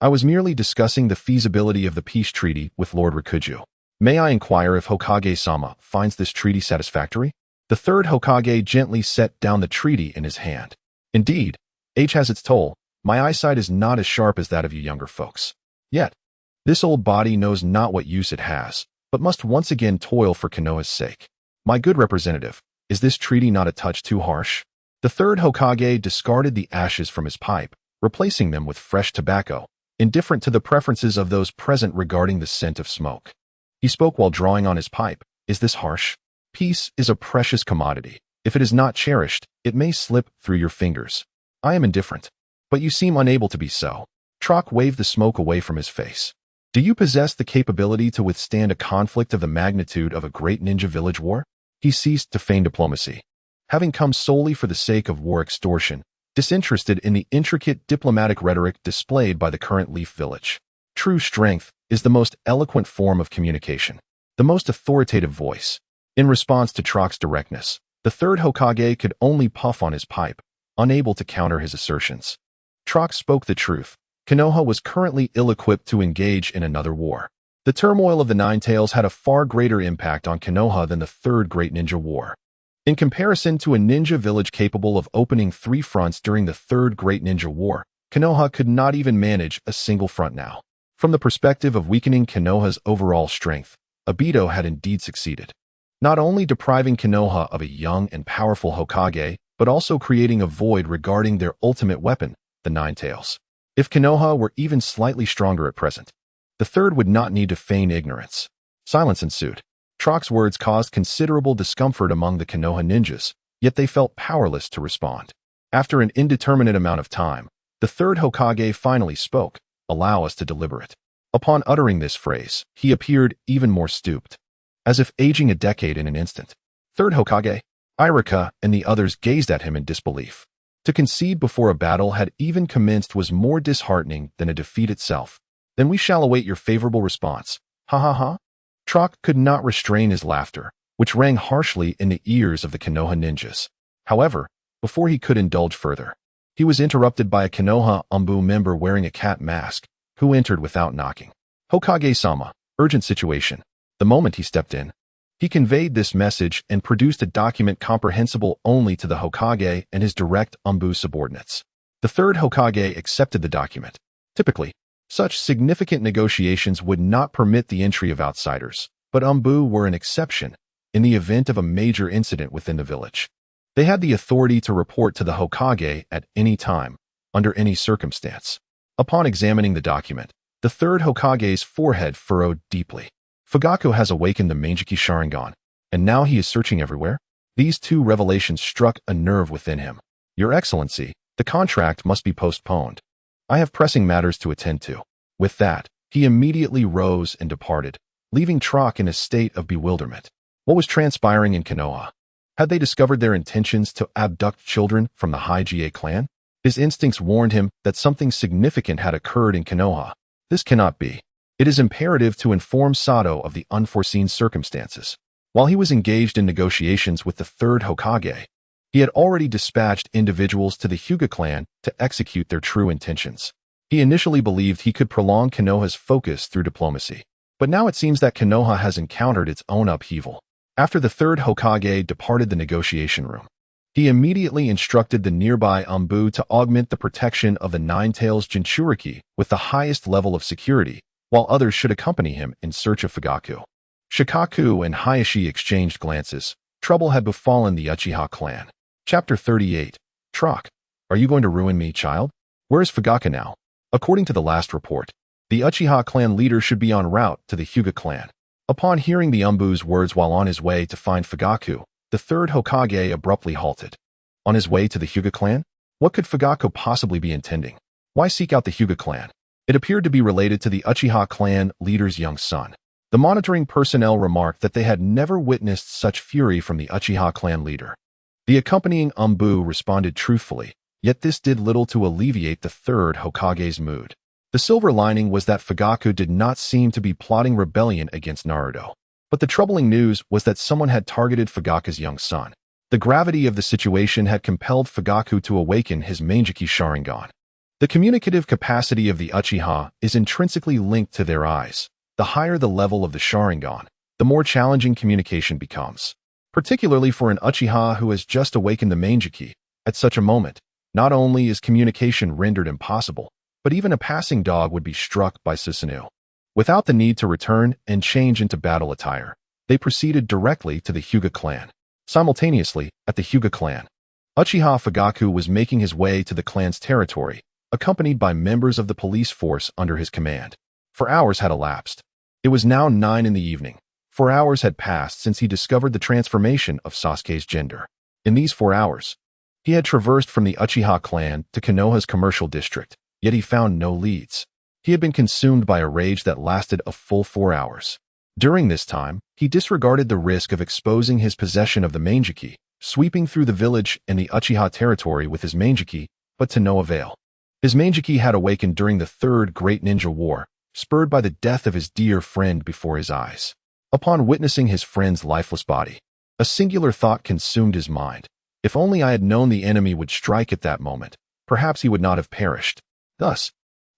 I was merely discussing the feasibility of the peace treaty with Lord Rikuju. May I inquire if Hokage-sama finds this treaty satisfactory? The third Hokage gently set down the treaty in his hand. Indeed, age has its toll. My eyesight is not as sharp as that of you younger folks. Yet, this old body knows not what use it has, but must once again toil for Konoha's sake. My good representative, is this treaty not a touch too harsh? The third Hokage discarded the ashes from his pipe, replacing them with fresh tobacco, indifferent to the preferences of those present regarding the scent of smoke. He spoke while drawing on his pipe. Is this harsh? Peace is a precious commodity. If it is not cherished, it may slip through your fingers. I am indifferent, but you seem unable to be so. Trock waved the smoke away from his face. Do you possess the capability to withstand a conflict of the magnitude of a great ninja village war? He ceased to feign diplomacy. Having come solely for the sake of war extortion, disinterested in the intricate diplomatic rhetoric displayed by the current Leaf Village. True strength is the most eloquent form of communication, the most authoritative voice. In response to Trock's directness, the third Hokage could only puff on his pipe, unable to counter his assertions. Trock spoke the truth. Konoha was currently ill-equipped to engage in another war. The turmoil of the Nine Tails had a far greater impact on Konoha than the Third Great Ninja War. In comparison to a ninja village capable of opening 3 fronts during the Third Great Ninja War, Konoha could not even manage a single front now. From the perspective of weakening Konoha's overall strength, Obito had indeed succeeded. Not only depriving Konoha of a young and powerful Hokage, but also creating a void regarding their ultimate weapon, the Nine Tails. If Konoha were even slightly stronger at present, the third would not need to feign ignorance. Silence ensued. Trock's words caused considerable discomfort among the Konoha ninjas, yet they felt powerless to respond. After an indeterminate amount of time, the third Hokage finally spoke. Allow us to deliberate. Upon uttering this phrase, he appeared even more stooped, as if aging a decade in an instant. Third Hokage, Irika and the others gazed at him in disbelief. To concede before a battle had even commenced was more disheartening than a defeat itself. Then we shall await your favorable response. Ha ha ha. Trock could not restrain his laughter, which rang harshly in the ears of the Konoha ninjas. However, before he could indulge further, he was interrupted by a Konoha Umbu member wearing a cat mask, who entered without knocking. Hokage-sama, urgent situation. The moment he stepped in, he conveyed this message and produced a document comprehensible only to the Hokage and his direct Umbu subordinates. The third Hokage accepted the document. Typically, such significant negotiations would not permit the entry of outsiders, but Umbu were an exception in the event of a major incident within the village. They had the authority to report to the Hokage at any time, under any circumstance. Upon examining the document, the third Hokage's forehead furrowed deeply. Fugaku has awakened the Manjiki Sharingan, and now he is searching everywhere? These 2 revelations struck a nerve within him. Your Excellency, the contract must be postponed. I have pressing matters to attend to. With that, he immediately rose and departed, leaving Trock in a state of bewilderment. What was transpiring in Konoha? Had they discovered their intentions to abduct children from the Hyde clan? His instincts warned him that something significant had occurred in Konoha. This cannot be. It is imperative to inform Sato of the unforeseen circumstances. While he was engaged in negotiations with the third Hokage, he had already dispatched individuals to the Hyuga clan to execute their true intentions. He initially believed he could prolong Konoha's focus through diplomacy, but now it seems that Konoha has encountered its own upheaval. After the third Hokage departed the negotiation room, he immediately instructed the nearby Anbu to augment the protection of the Nine-Tails Jinchuriki with the highest level of security, while others should accompany him in search of Fugaku. Shikaku and Hayashi exchanged glances. Trouble had befallen the Uchiha clan. Chapter 38. Trock. Are you going to ruin me, child? Where is Fugaku now? According to the last report, the Uchiha clan leader should be en route to the Hyuga clan. Upon hearing the Anbu's words while on his way to find Fugaku, the third Hokage abruptly halted. On his way to the Hyuga clan? What could Fugaku possibly be intending? Why seek out the Hyuga clan? It appeared to be related to the Uchiha clan leader's young son. The monitoring personnel remarked that they had never witnessed such fury from the Uchiha clan leader. The accompanying Anbu responded truthfully, yet this did little to alleviate the third Hokage's mood. The silver lining was that Fugaku did not seem to be plotting rebellion against Naruto. But the troubling news was that someone had targeted Fugaku's young son. The gravity of the situation had compelled Fugaku to awaken his Manjiki Sharingan. The communicative capacity of the Uchiha is intrinsically linked to their eyes. The higher the level of the Sharingan, the more challenging communication becomes. Particularly for an Uchiha who has just awakened the Manjiki, at such a moment, not only is communication rendered impossible, but even a passing dog would be struck by Susanoo. Without the need to return and change into battle attire, they proceeded directly to the Hyuga clan. Simultaneously, at the Hyuga clan, Uchiha Fugaku was making his way to the clan's territory, accompanied by members of the police force under his command. 4 hours had elapsed. It was now 9 in the evening. 4 hours had passed since he discovered the transformation of Sasuke's gender. In these 4 hours, he had traversed from the Uchiha clan to Konoha's commercial district, yet he found no leads. He had been consumed by a rage that lasted a full 4 hours. During this time, he disregarded the risk of exposing his possession of the Manjiki, sweeping through the village and the Uchiha territory with his Manjiki, but to no avail. His Manjiki had awakened during the Third Great Ninja War, spurred by the death of his dear friend before his eyes. Upon witnessing his friend's lifeless body, a singular thought consumed his mind. If only I had known the enemy would strike at that moment, perhaps he would not have perished. Thus,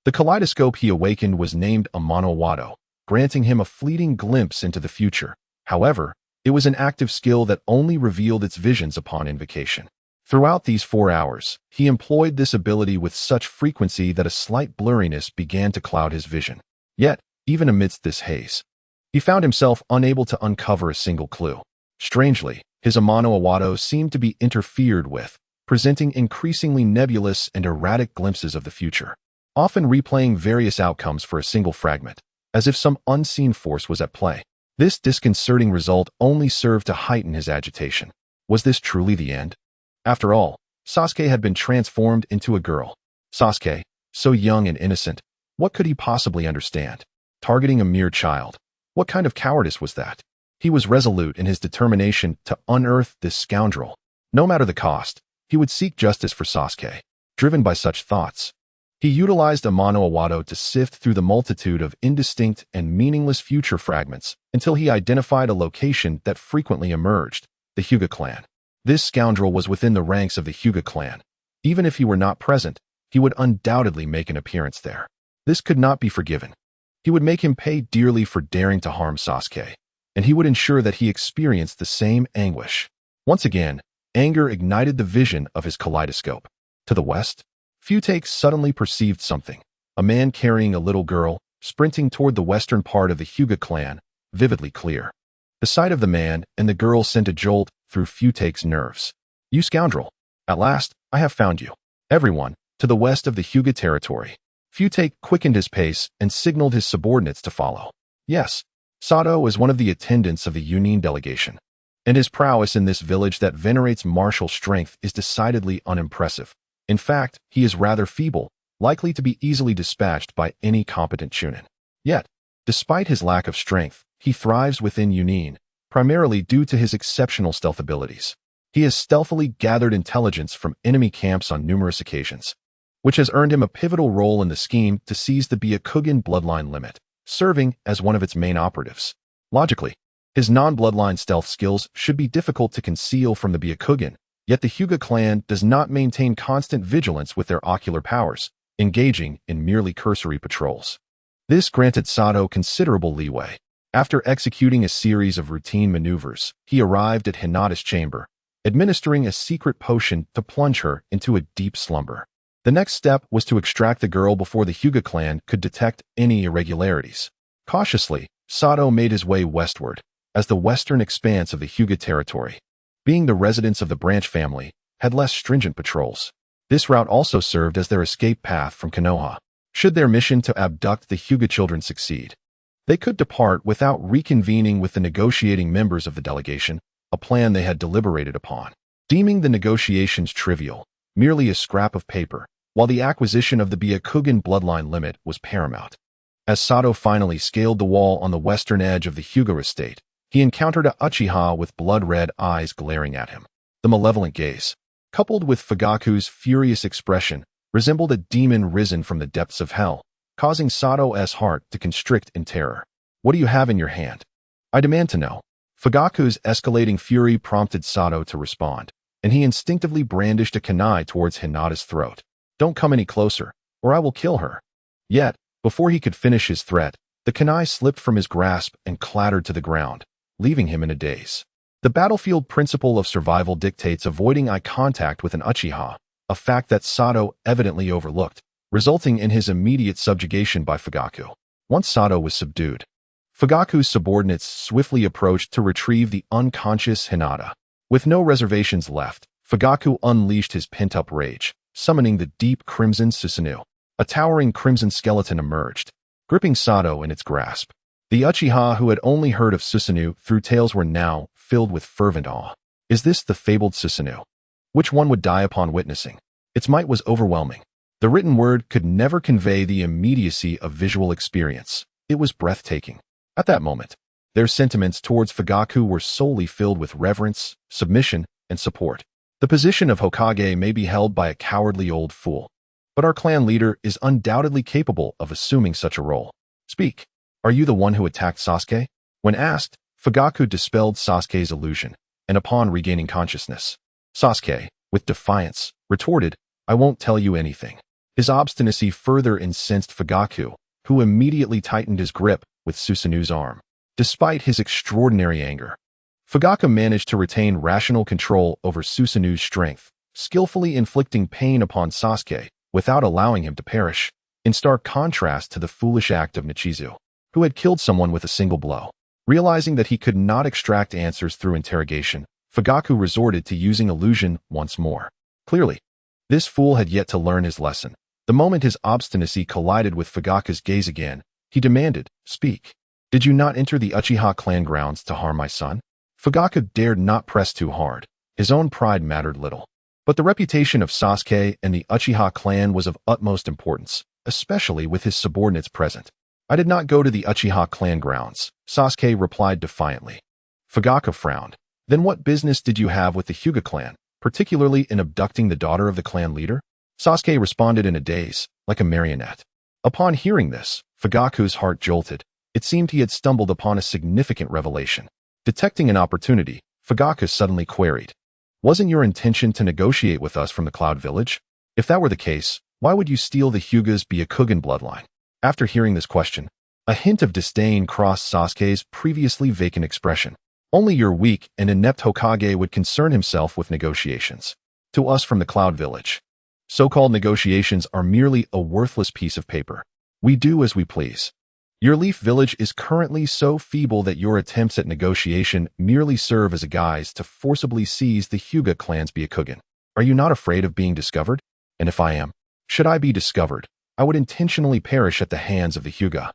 the kaleidoscope he awakened was named Amano Wado, granting him a fleeting glimpse into the future. However, it was an active skill that only revealed its visions upon invocation. Throughout these 4 hours, he employed this ability with such frequency that a slight blurriness began to cloud his vision. Yet, even amidst this haze, he found himself unable to uncover a single clue. Strangely, his Amano Awado seemed to be interfered with, presenting increasingly nebulous and erratic glimpses of the future, often replaying various outcomes for a single fragment, as if some unseen force was at play. This disconcerting result only served to heighten his agitation. Was this truly the end? After all, Sasuke had been transformed into a girl. Sasuke, so young and innocent, what could he possibly understand? Targeting a mere child. What kind of cowardice was that? He was resolute in his determination to unearth this scoundrel. No matter the cost, he would seek justice for Sasuke. Driven by such thoughts, he utilized Amano Awado to sift through the multitude of indistinct and meaningless future fragments until he identified a location that frequently emerged, the Hyuga clan. This scoundrel was within the ranks of the Hyuga clan. Even if he were not present, he would undoubtedly make an appearance there. This could not be forgiven. He would make him pay dearly for daring to harm Sasuke, and he would ensure that he experienced the same anguish. Once again, anger ignited the vision of his kaleidoscope. To the west, Futake suddenly perceived something. A man carrying a little girl, sprinting toward the western part of the Hyuga clan, vividly clear. The sight of the man and the girl sent a jolt through Futake's nerves. You scoundrel! At last, I have found you. Everyone, to the west of the Hyuga territory. Futake quickened his pace and signaled his subordinates to follow. Yes, Sato is one of the attendants of the Yunin delegation, and his prowess in this village that venerates martial strength is decidedly unimpressive. In fact, he is rather feeble, likely to be easily dispatched by any competent Chunin. Yet, despite his lack of strength, he thrives within Yunin, primarily due to his exceptional stealth abilities. He has stealthily gathered intelligence from enemy camps on numerous occasions, which has earned him a pivotal role in the scheme to seize the Byakugan bloodline limit, serving as one of its main operatives. Logically, his non-bloodline stealth skills should be difficult to conceal from the Byakugan, yet the Hyuga clan does not maintain constant vigilance with their ocular powers, engaging in merely cursory patrols. This granted Sato considerable leeway. After executing a series of routine maneuvers, he arrived at Hinata's chamber, administering a secret potion to plunge her into a deep slumber. The next step was to extract the girl before the Hyuga clan could detect any irregularities. Cautiously, Sato made his way westward, as the western expanse of the Hyuga territory, being the residence of the branch family, had less stringent patrols. This route also served as their escape path from Konoha. Should their mission to abduct the Hyuga children succeed, they could depart without reconvening with the negotiating members of the delegation, a plan they had deliberated upon. Deeming the negotiations trivial, merely a scrap of paper, while the acquisition of the Byakugan bloodline limit was paramount. As Sato finally scaled the wall on the western edge of the Hyuga estate, he encountered a Uchiha with blood-red eyes glaring at him. The malevolent gaze, coupled with Fugaku's furious expression, resembled a demon risen from the depths of hell, causing Sato's heart to constrict in terror. "What do you have in your hand? I demand to know." Fugaku's escalating fury prompted Sato to respond, and he instinctively brandished a kunai towards Hinata's throat. "Don't come any closer, or I will kill her." Yet, before he could finish his threat, the kunai slipped from his grasp and clattered to the ground, leaving him in a daze. The battlefield principle of survival dictates avoiding eye contact with an Uchiha, a fact that Sato evidently overlooked, resulting in his immediate subjugation by Fugaku. Once Sato was subdued, Fugaku's subordinates swiftly approached to retrieve the unconscious Hinata. With no reservations left, Fugaku unleashed his pent-up rage, summoning the deep crimson Susanoo. A towering crimson skeleton emerged, gripping Sato in its grasp. The Uchiha who had only heard of Susanoo through tales were now filled with fervent awe. Is this the fabled Susanoo? Which one would die upon witnessing? Its might was overwhelming. The written word could never convey the immediacy of visual experience. It was breathtaking. At that moment, their sentiments towards Fugaku were solely filled with reverence, submission, and support. The position of Hokage may be held by a cowardly old fool, but our clan leader is undoubtedly capable of assuming such a role. "Speak. Are you the one who attacked Sasuke?" When asked, Fugaku dispelled Sasuke's illusion, and upon regaining consciousness, Sasuke, with defiance, retorted, "I won't tell you anything." His obstinacy further incensed Fugaku, who immediately tightened his grip with Susanoo's arm. Despite his extraordinary anger, Fugaku managed to retain rational control over Susanoo's strength, skillfully inflicting pain upon Sasuke without allowing him to perish, in stark contrast to the foolish act of Nichizu, who had killed someone with a single blow. Realizing that he could not extract answers through interrogation, Fugaku resorted to using illusion once more. Clearly, this fool had yet to learn his lesson. The moment his obstinacy collided with Fugaku's gaze again, he demanded, "Speak. Did you not enter the Uchiha clan grounds to harm my son?" Fugaku dared not press too hard. His own pride mattered little. But the reputation of Sasuke and the Uchiha clan was of utmost importance, especially with his subordinates present. "I did not go to the Uchiha clan grounds," Sasuke replied defiantly. Fugaku frowned. "Then what business did you have with the Hyuga clan, particularly in abducting the daughter of the clan leader?" Sasuke responded in a daze, like a marionette. Upon hearing this, Fugaku's heart jolted. It seemed he had stumbled upon a significant revelation. Detecting an opportunity, Fugaku suddenly queried, "Wasn't your intention to negotiate with us from the Cloud Village? If that were the case, why would you steal the Hyuga's Byakugan bloodline?" After hearing this question, a hint of disdain crossed Sasuke's previously vacant expression. "Only your weak and inept Hokage would concern himself with negotiations. To us from the Cloud Village, so-called negotiations are merely a worthless piece of paper. We do as we please. Your Leaf Village is currently so feeble that your attempts at negotiation merely serve as a guise to forcibly seize the Hyuga clan's Byakugan. Are you not afraid of being discovered? And if I am, should I be discovered, I would intentionally perish at the hands of the Hyuga.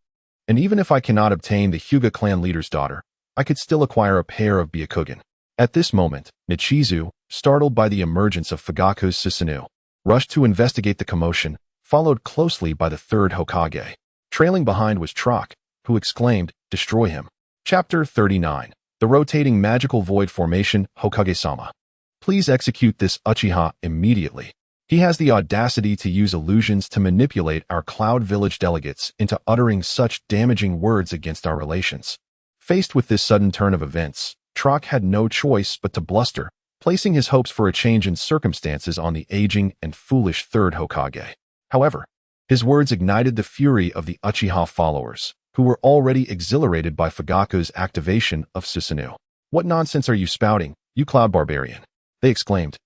And even if I cannot obtain the Hyuga clan leader's daughter, I could still acquire a pair of Byakugan." At this moment, Nichizu, startled by the emergence of Fugaku's Susanoo, rushed to investigate the commotion, followed closely by the third Hokage. Trailing behind was Trock, who exclaimed, "Destroy him." Chapter 39. The Rotating Magical Void Formation, Hokage-sama. Please execute this Uchiha immediately. He has the audacity to use illusions to manipulate our Cloud Village delegates into uttering such damaging words against our relations. Faced with this sudden turn of events, Trock had no choice but to bluster, placing his hopes for a change in circumstances on the aging and foolish third Hokage. However, his words ignited the fury of the Uchiha followers, who were already exhilarated by Fugaku's activation of Susanoo. "What nonsense are you spouting, you cloud barbarian?" they exclaimed,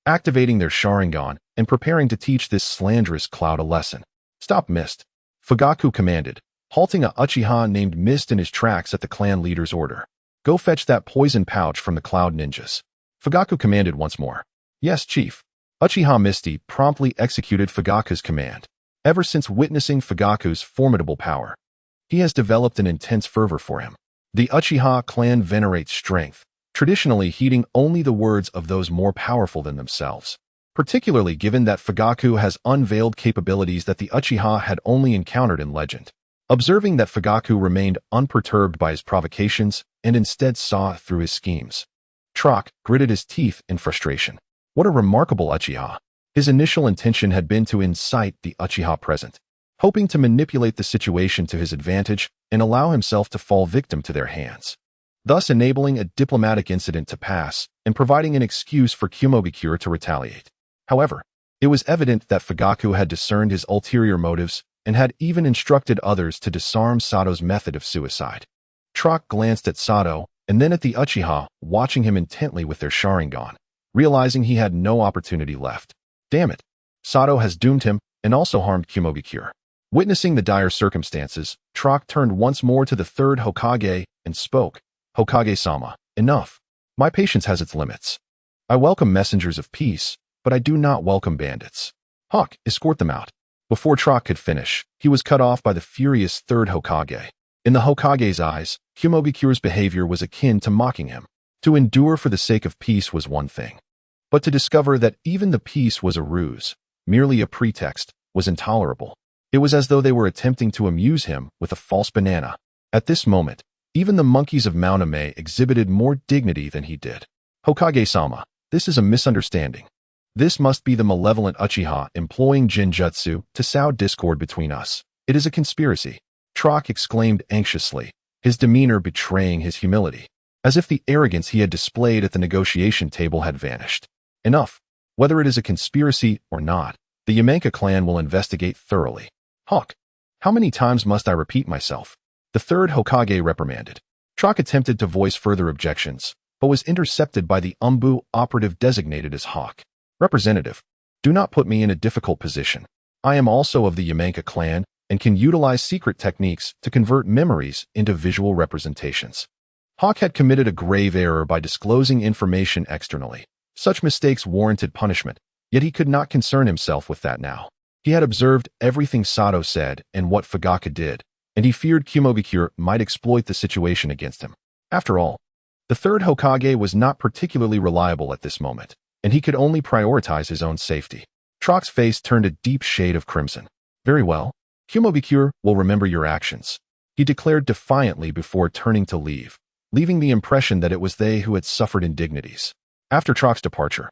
activating their Sharingan and preparing to teach this slanderous cloud a lesson. "Stop, Mist," Fugaku commanded, halting a Uchiha named Mist in his tracks at the clan leader's order. "Go fetch that poison pouch from the cloud ninjas." Fugaku commanded once more. "Yes, Chief." Uchiha Misty promptly executed Fugaku's command. Ever since witnessing Fugaku's formidable power, he has developed an intense fervor for him. The Uchiha clan venerates strength, traditionally heeding only the words of those more powerful than themselves, particularly given that Fugaku has unveiled capabilities that the Uchiha had only encountered in legend. Observing that Fugaku remained unperturbed by his provocations and instead saw through his schemes, Trock gritted his teeth in frustration. What a remarkable Uchiha. His initial intention had been to incite the Uchiha present, hoping to manipulate the situation to his advantage and allow himself to fall victim to their hands, thus enabling a diplomatic incident to pass and providing an excuse for Kumobikure to retaliate. However, it was evident that Fugaku had discerned his ulterior motives and had even instructed others to disarm Sato's method of suicide. Trock glanced at Sato and then at the Uchiha, watching him intently with their Sharingan, realizing he had no opportunity left. Damn it. Sato has doomed him and also harmed Kumobikure. Witnessing the dire circumstances, Trock turned once more to the third Hokage and spoke. "Hokage-sama, enough. My patience has its limits. I welcome messengers of peace, but I do not welcome bandits. Hawk, escort them out." Before Trock could finish, he was cut off by the furious third Hokage. In the Hokage's eyes, Kumobikure's behavior was akin to mocking him. To endure for the sake of peace was one thing, but to discover that even the peace was a ruse, merely a pretext, was intolerable. It was as though they were attempting to amuse him with a false banana. At this moment, even the monkeys of Mount Ame exhibited more dignity than he did. "Hokage-sama, this is a misunderstanding. This must be the malevolent Uchiha employing Jinjutsu to sow discord between us. It is a conspiracy," Trock exclaimed anxiously, his demeanor betraying his humility, as if the arrogance he had displayed at the negotiation table had vanished. "Enough. Whether it is a conspiracy or not, the Yamanka clan will investigate thoroughly." "Hawk, how many times must I repeat myself?" the third Hokage reprimanded. Trock attempted to voice further objections, but was intercepted by the Umbu operative designated as Hawk. "Representative, do not put me in a difficult position. I am also of the Yamanka clan and can utilize secret techniques to convert memories into visual representations." Hawk had committed a grave error by disclosing information externally. Such mistakes warranted punishment, yet he could not concern himself with that now. He had observed everything Sato said and what Fugaku did, and he feared Kumobikure might exploit the situation against him. After all, the third Hokage was not particularly reliable at this moment, and he could only prioritize his own safety. Trock's face turned a deep shade of crimson. "Very well. Kumobikure will remember your actions," he declared defiantly before turning to leave, leaving the impression that it was they who had suffered indignities. After Trock's departure,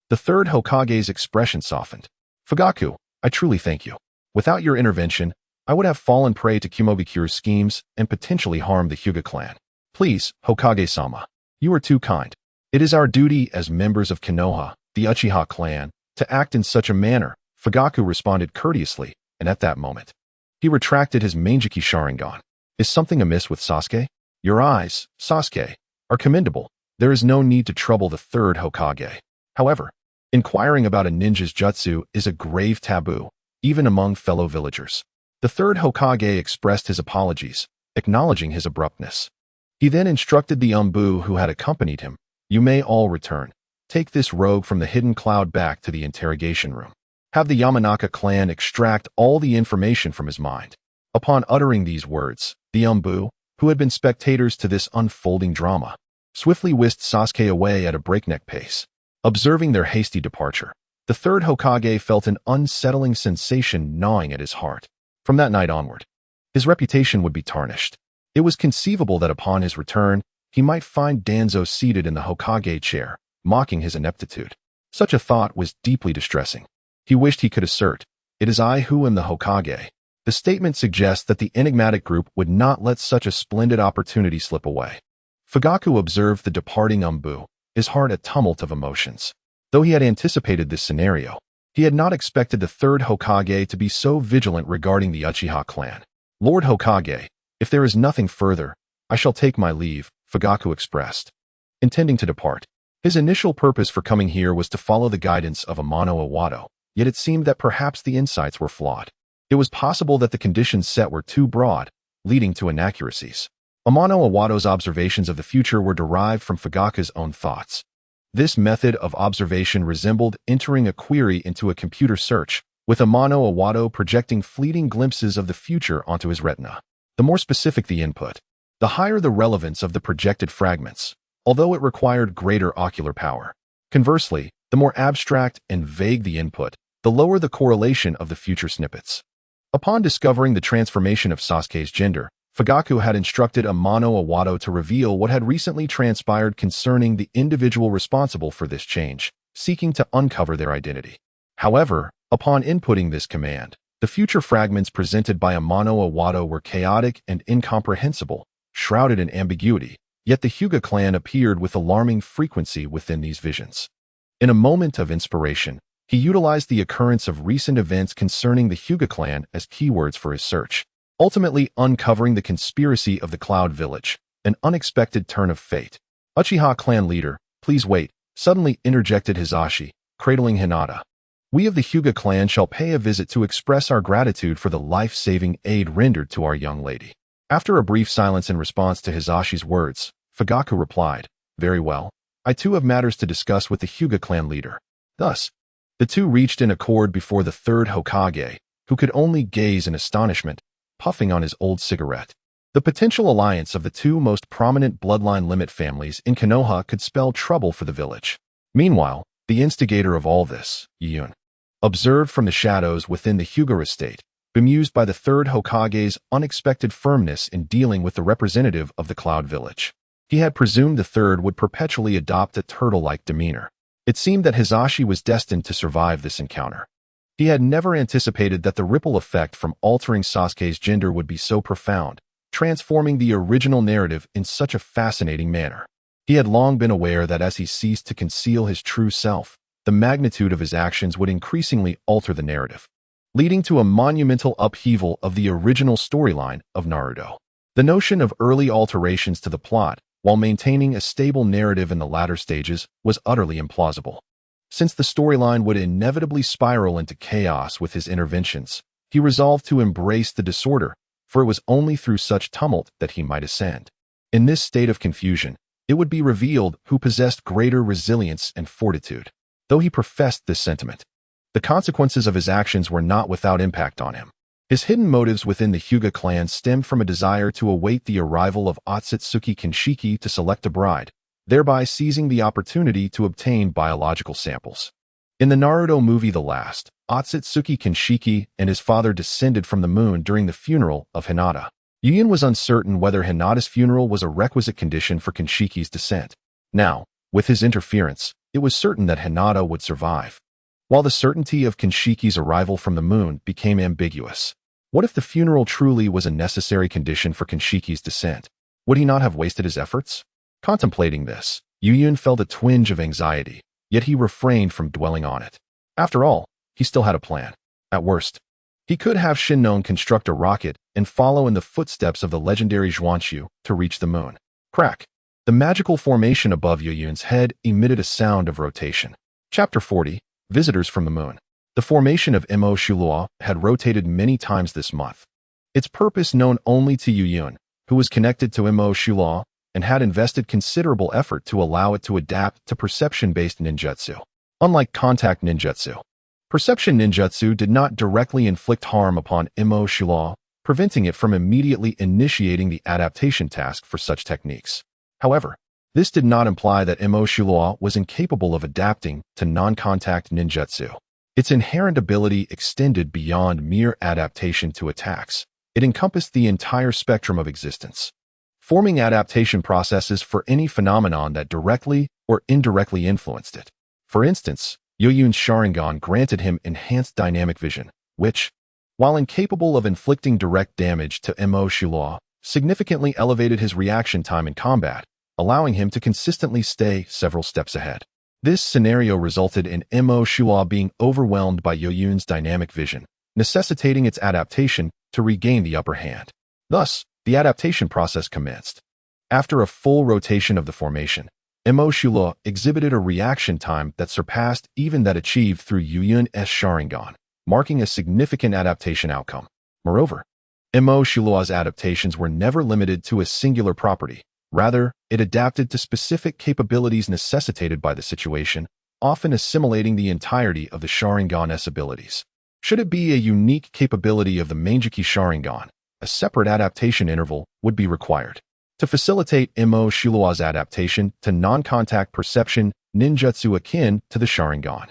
the third Hokage's expression softened. "Fugaku, I truly thank you. Without your intervention, I would have fallen prey to Kumobikure's schemes and potentially harmed the Hyuga clan. Please, Hokage-sama, you are too kind. It is our duty as members of Konoha, the Uchiha clan, to act in such a manner." Fugaku responded courteously, and at that moment, he retracted his Manjiki Sharingan. "Is something amiss with Sasuke? Your eyes, Sasuke, are commendable. There is no need to trouble the third Hokage. However, inquiring about a ninja's jutsu is a grave taboo, even among fellow villagers." The third Hokage expressed his apologies, acknowledging his abruptness. He then instructed the Umbu who had accompanied him, "You may all return. Take this rogue from the hidden cloud back to the interrogation room. Have the Yamanaka clan extract all the information from his mind." Upon uttering these words, the Umbu, who had been spectators to this unfolding drama, swiftly whisked Sasuke away at a breakneck pace. Observing their hasty departure, the third Hokage felt an unsettling sensation gnawing at his heart. From that night onward, his reputation would be tarnished. It was conceivable that upon his return, he might find Danzo seated in the Hokage chair, mocking his ineptitude. Such a thought was deeply distressing. He wished he could assert, "It is I who am the Hokage." The statement suggests that the enigmatic group would not let such a splendid opportunity slip away. Fugaku observed the departing Umbu, his heart a tumult of emotions. Though he had anticipated this scenario, he had not expected the third Hokage to be so vigilant regarding the Uchiha clan. "Lord Hokage, If there is nothing further, I shall take my leave, Fugaku expressed, intending to depart. His initial purpose for coming here was to follow the guidance of Amano Iwado, yet it seemed that perhaps the insights were flawed. It was possible that the conditions set were too broad, leading to inaccuracies. Amano Iwado's observations of the future were derived from Fugaku's own thoughts. This method of observation resembled entering a query into a computer search, with Amano Iwado projecting fleeting glimpses of the future onto his retina. The more specific the input, the higher the relevance of the projected fragments, although it required greater ocular power. Conversely, the more abstract and vague the input, the lower the correlation of the future snippets. Upon discovering the transformation of Sasuke's gender, Fugaku had instructed Amano Iwado to reveal what had recently transpired concerning the individual responsible for this change, seeking to uncover their identity. However, upon inputting this command, the future fragments presented by Amano Iwado were chaotic and incomprehensible, shrouded in ambiguity, yet the Hyuga clan appeared with alarming frequency within these visions. In a moment of inspiration, he utilized the occurrence of recent events concerning the Hyuga clan as keywords for his search, ultimately uncovering the conspiracy of the Cloud Village, an unexpected turn of fate. Uchiha clan leader, please wait, suddenly interjected Hisashi, cradling Hinata. We of the Hyuga clan shall pay a visit to express our gratitude for the life-saving aid rendered to our young lady. After a brief silence in response to Hisashi's words, Fugaku replied, very well, I too have matters to discuss with the Hyuga clan leader. Thus, the two reached an accord before the third Hokage, who could only gaze in astonishment, puffing on his old cigarette. The potential alliance of the two most prominent bloodline limit families in Konoha could spell trouble for the village. Meanwhile, the instigator of all this, Yun, observed from the shadows within the Hyuga estate, bemused by the third Hokage's unexpected firmness in dealing with the representative of the Cloud Village. He had presumed the third would perpetually adopt a turtle-like demeanor. It seemed that Hisashi was destined to survive this encounter. He had never anticipated that the ripple effect from altering Sasuke's gender would be so profound, transforming the original narrative in such a fascinating manner. He had long been aware that as he ceased to conceal his true self, the magnitude of his actions would increasingly alter the narrative, leading to a monumental upheaval of the original storyline of Naruto. The notion of early alterations to the plot, while maintaining a stable narrative in the latter stages, was utterly implausible. Since the storyline would inevitably spiral into chaos with his interventions, he resolved to embrace the disorder, for it was only through such tumult that he might ascend. In this state of confusion, it would be revealed who possessed greater resilience and fortitude. Though he professed this sentiment, the consequences of his actions were not without impact on him. His hidden motives within the Hyuga clan stemmed from a desire to await the arrival of Otsutsuki Kinshiki to select a bride, thereby seizing the opportunity to obtain biological samples. In the Naruto movie The Last, Otsutsuki Kinshiki and his father descended from the moon during the funeral of Hinata. Yun was uncertain whether Hinata's funeral was a requisite condition for Kinshiki's descent. Now, with his interference, it was certain that Hinata would survive. While the certainty of Kinshiki's arrival from the moon became ambiguous. What if the funeral truly was a necessary condition for Kinshiki's descent? Would he not have wasted his efforts? Contemplating this, Yun felt a twinge of anxiety, yet he refrained from dwelling on it. After all, he still had a plan. At worst, he could have Shinno construct a rocket and follow in the footsteps of the legendary Zhuanqiu to reach the moon. Crack! The magical formation above Yun's head emitted a sound of rotation. Chapter 40, Visitors from the Moon. The formation of Mo Shulua had rotated many times this month. Its purpose known only to Yun, who was connected to Mo Shulua and had invested considerable effort to allow it to adapt to perception-based ninjutsu. Unlike contact ninjutsu, perception ninjutsu did not directly inflict harm upon Mo Shulua, preventing it from immediately initiating the adaptation task for such techniques. However, this did not imply that Mo Shulua was incapable of adapting to non-contact ninjutsu. Its inherent ability extended beyond mere adaptation to attacks. It encompassed the entire spectrum of existence, forming adaptation processes for any phenomenon that directly or indirectly influenced it. For instance, Yun's Sharingan granted him enhanced dynamic vision, which, while incapable of inflicting direct damage to Mo Shulua, significantly elevated his reaction time in combat, allowing him to consistently stay several steps ahead. This scenario resulted in Mo Shulua being overwhelmed by Yun's dynamic vision, necessitating its adaptation to regain the upper hand. Thus, the adaptation process commenced. After a full rotation of the formation, Shilo exhibited a reaction time that surpassed even that achieved through Yuyun's Sharingan, marking a significant adaptation outcome. Moreover, Shilo's adaptations were never limited to a singular property. Rather, it adapted to specific capabilities necessitated by the situation, often assimilating the entirety of the Sharingan's abilities. Should it be a unique capability of the Mangeki Sharingan, a separate adaptation interval would be required. To facilitate Shilo's adaptation to non-contact perception ninjutsu akin to the Sharingan,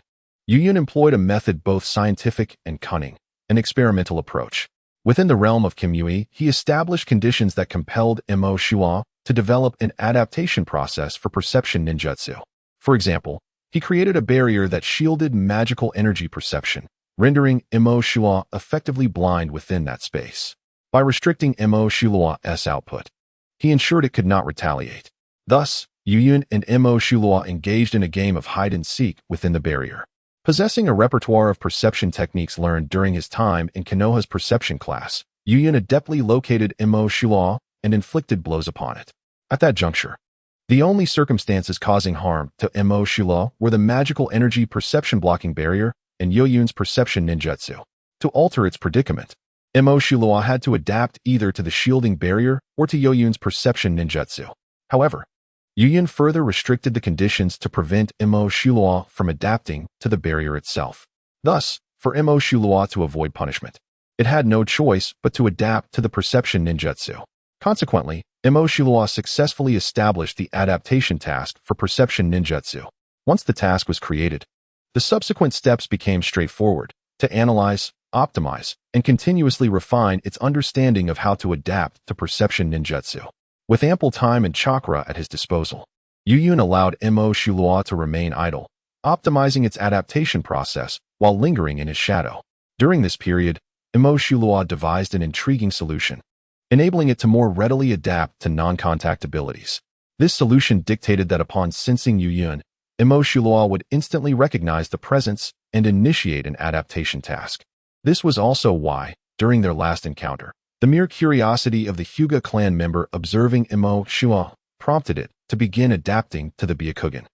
Yuyun employed a method both scientific and cunning, an experimental approach. Within the realm of Kimui, he established conditions that compelled Shilo to develop an adaptation process for perception ninjutsu. For example, he created a barrier that shielded magical energy perception, rendering Shilo effectively blind within that space. By restricting Shilo's output, he ensured it could not retaliate. Thus, Yuyun and Shilo engaged in a game of hide-and-seek within the barrier. Possessing a repertoire of perception techniques learned during his time in Konoha's perception class, Yuyun adeptly located Shilo and inflicted blows upon it. At that juncture, the only circumstances causing harm to Shilo were the magical energy perception blocking barrier and Yuyun's perception ninjutsu. To alter its predicament, Shilo had to adapt either to the shielding barrier or to Yuyun's perception ninjutsu. However, Yuyun further restricted the conditions to prevent Shilo from adapting to the barrier itself. Thus, for Shilo to avoid punishment, it had no choice but to adapt to the perception ninjutsu. Consequently, Shilo successfully established the adaptation task for perception ninjutsu. Once the task was created, the subsequent steps became straightforward: to analyze, optimize, and continuously refine its understanding of how to adapt to perception ninjutsu. With ample time and chakra at his disposal, Yuyun allowed Shilo to remain idle, optimizing its adaptation process while lingering in his shadow. During this period, Shilo devised an intriguing solution, enabling it to more readily adapt to non-contact abilities. This solution dictated that upon sensing Yuyun, Shilo would instantly recognize the presence and initiate an adaptation task. This was also why, during their last encounter, the mere curiosity of the Hyuga clan member observing Shilo prompted it to begin adapting to the Byakugan.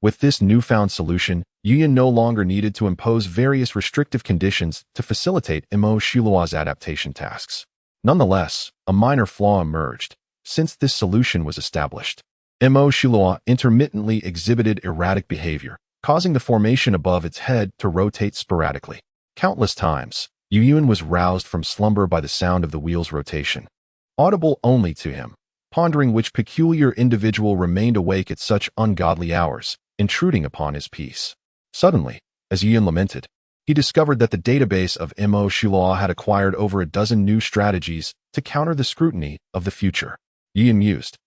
With this newfound solution, Yuyun no longer needed to impose various restrictive conditions to facilitate Shilo's adaptation tasks. Nonetheless, a minor flaw emerged. Since this solution was established, Shilo intermittently exhibited erratic behavior, causing the formation above its head to rotate sporadically. Countless times, Yuyun was roused from slumber by the sound of the wheel's rotation, audible only to him, pondering which peculiar individual remained awake at such ungodly hours, intruding upon his peace. Suddenly, as Yuyun lamented, he discovered that the database of Shilo had acquired over a dozen new strategies to counter the scrutiny of the future. Yuyun mused,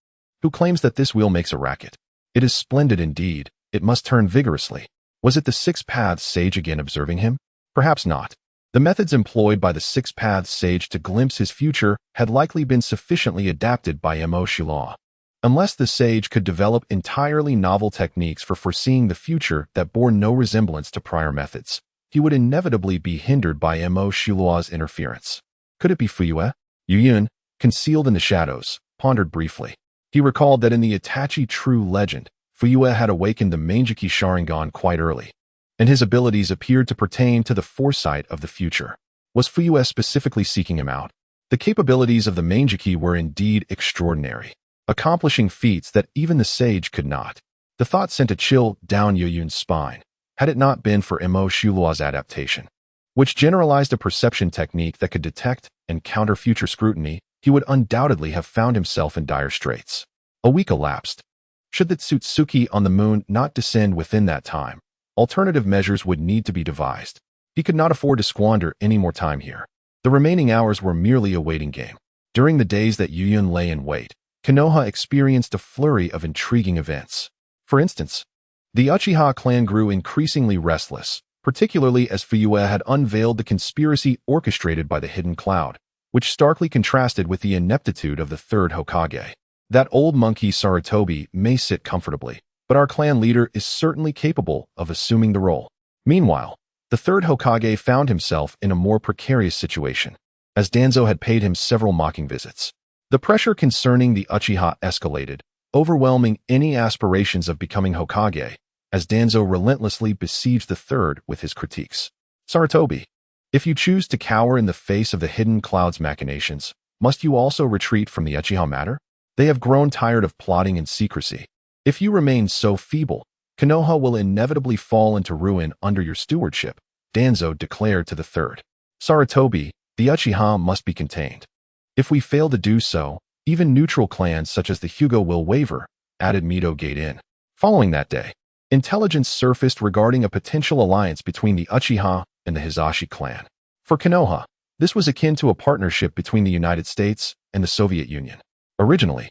"Who claims that this wheel makes a racket? It is splendid indeed. It must turn vigorously." Was it the Six Paths sage again observing him? Perhaps not. The methods employed by the Six Paths sage to glimpse his future had likely been sufficiently adapted by Shilo. Unless the sage could develop entirely novel techniques for foreseeing the future that bore no resemblance to prior methods, he would inevitably be hindered by Shilo's interference. Could it be Fuyue? Yuyun, concealed in the shadows, pondered briefly. He recalled that in the Itachi True legend, Fuyue had awakened the Mangeki Sharingan quite early, and his abilities appeared to pertain to the foresight of the future. Was Fuyue specifically seeking him out? The capabilities of the Mangeki were indeed extraordinary, accomplishing feats that even the sage could not. The thought sent a chill down Yuyun's spine. Had it not been for Shilo's adaptation, which generalized a perception technique that could detect and counter future scrutiny, he would undoubtedly have found himself in dire straits. A week elapsed. Should the Tsutsuki on the moon not descend within that time, alternative measures would need to be devised. He could not afford to squander any more time here. The remaining hours were merely a waiting game. During the days that Yuyun lay in wait, Konoha experienced a flurry of intriguing events. For instance, the Uchiha clan grew increasingly restless, particularly as Fuyue had unveiled the conspiracy orchestrated by the Hidden Cloud, which starkly contrasted with the ineptitude of the third Hokage. That old monkey Sarutobi may sit comfortably, but our clan leader is certainly capable of assuming the role. Meanwhile, the third Hokage found himself in a more precarious situation, as Danzo had paid him several mocking visits. The pressure concerning the Uchiha escalated, overwhelming any aspirations of becoming Hokage, as Danzo relentlessly besieged the third with his critiques. Sarutobi, if you choose to cower in the face of the Hidden Cloud's machinations, must you also retreat from the Uchiha matter? They have grown tired of plotting in secrecy. If you remain so feeble, Konoha will inevitably fall into ruin under your stewardship, Danzo declared to the third. Sarutobi, the Uchiha must be contained. If we fail to do so, even neutral clans such as the Hyuga will waver, added Mizukage in. Following that day, intelligence surfaced regarding a potential alliance between the Uchiha and the Hisashi clan. For Konoha, this was akin to a partnership between the United States and the Soviet Union. Originally,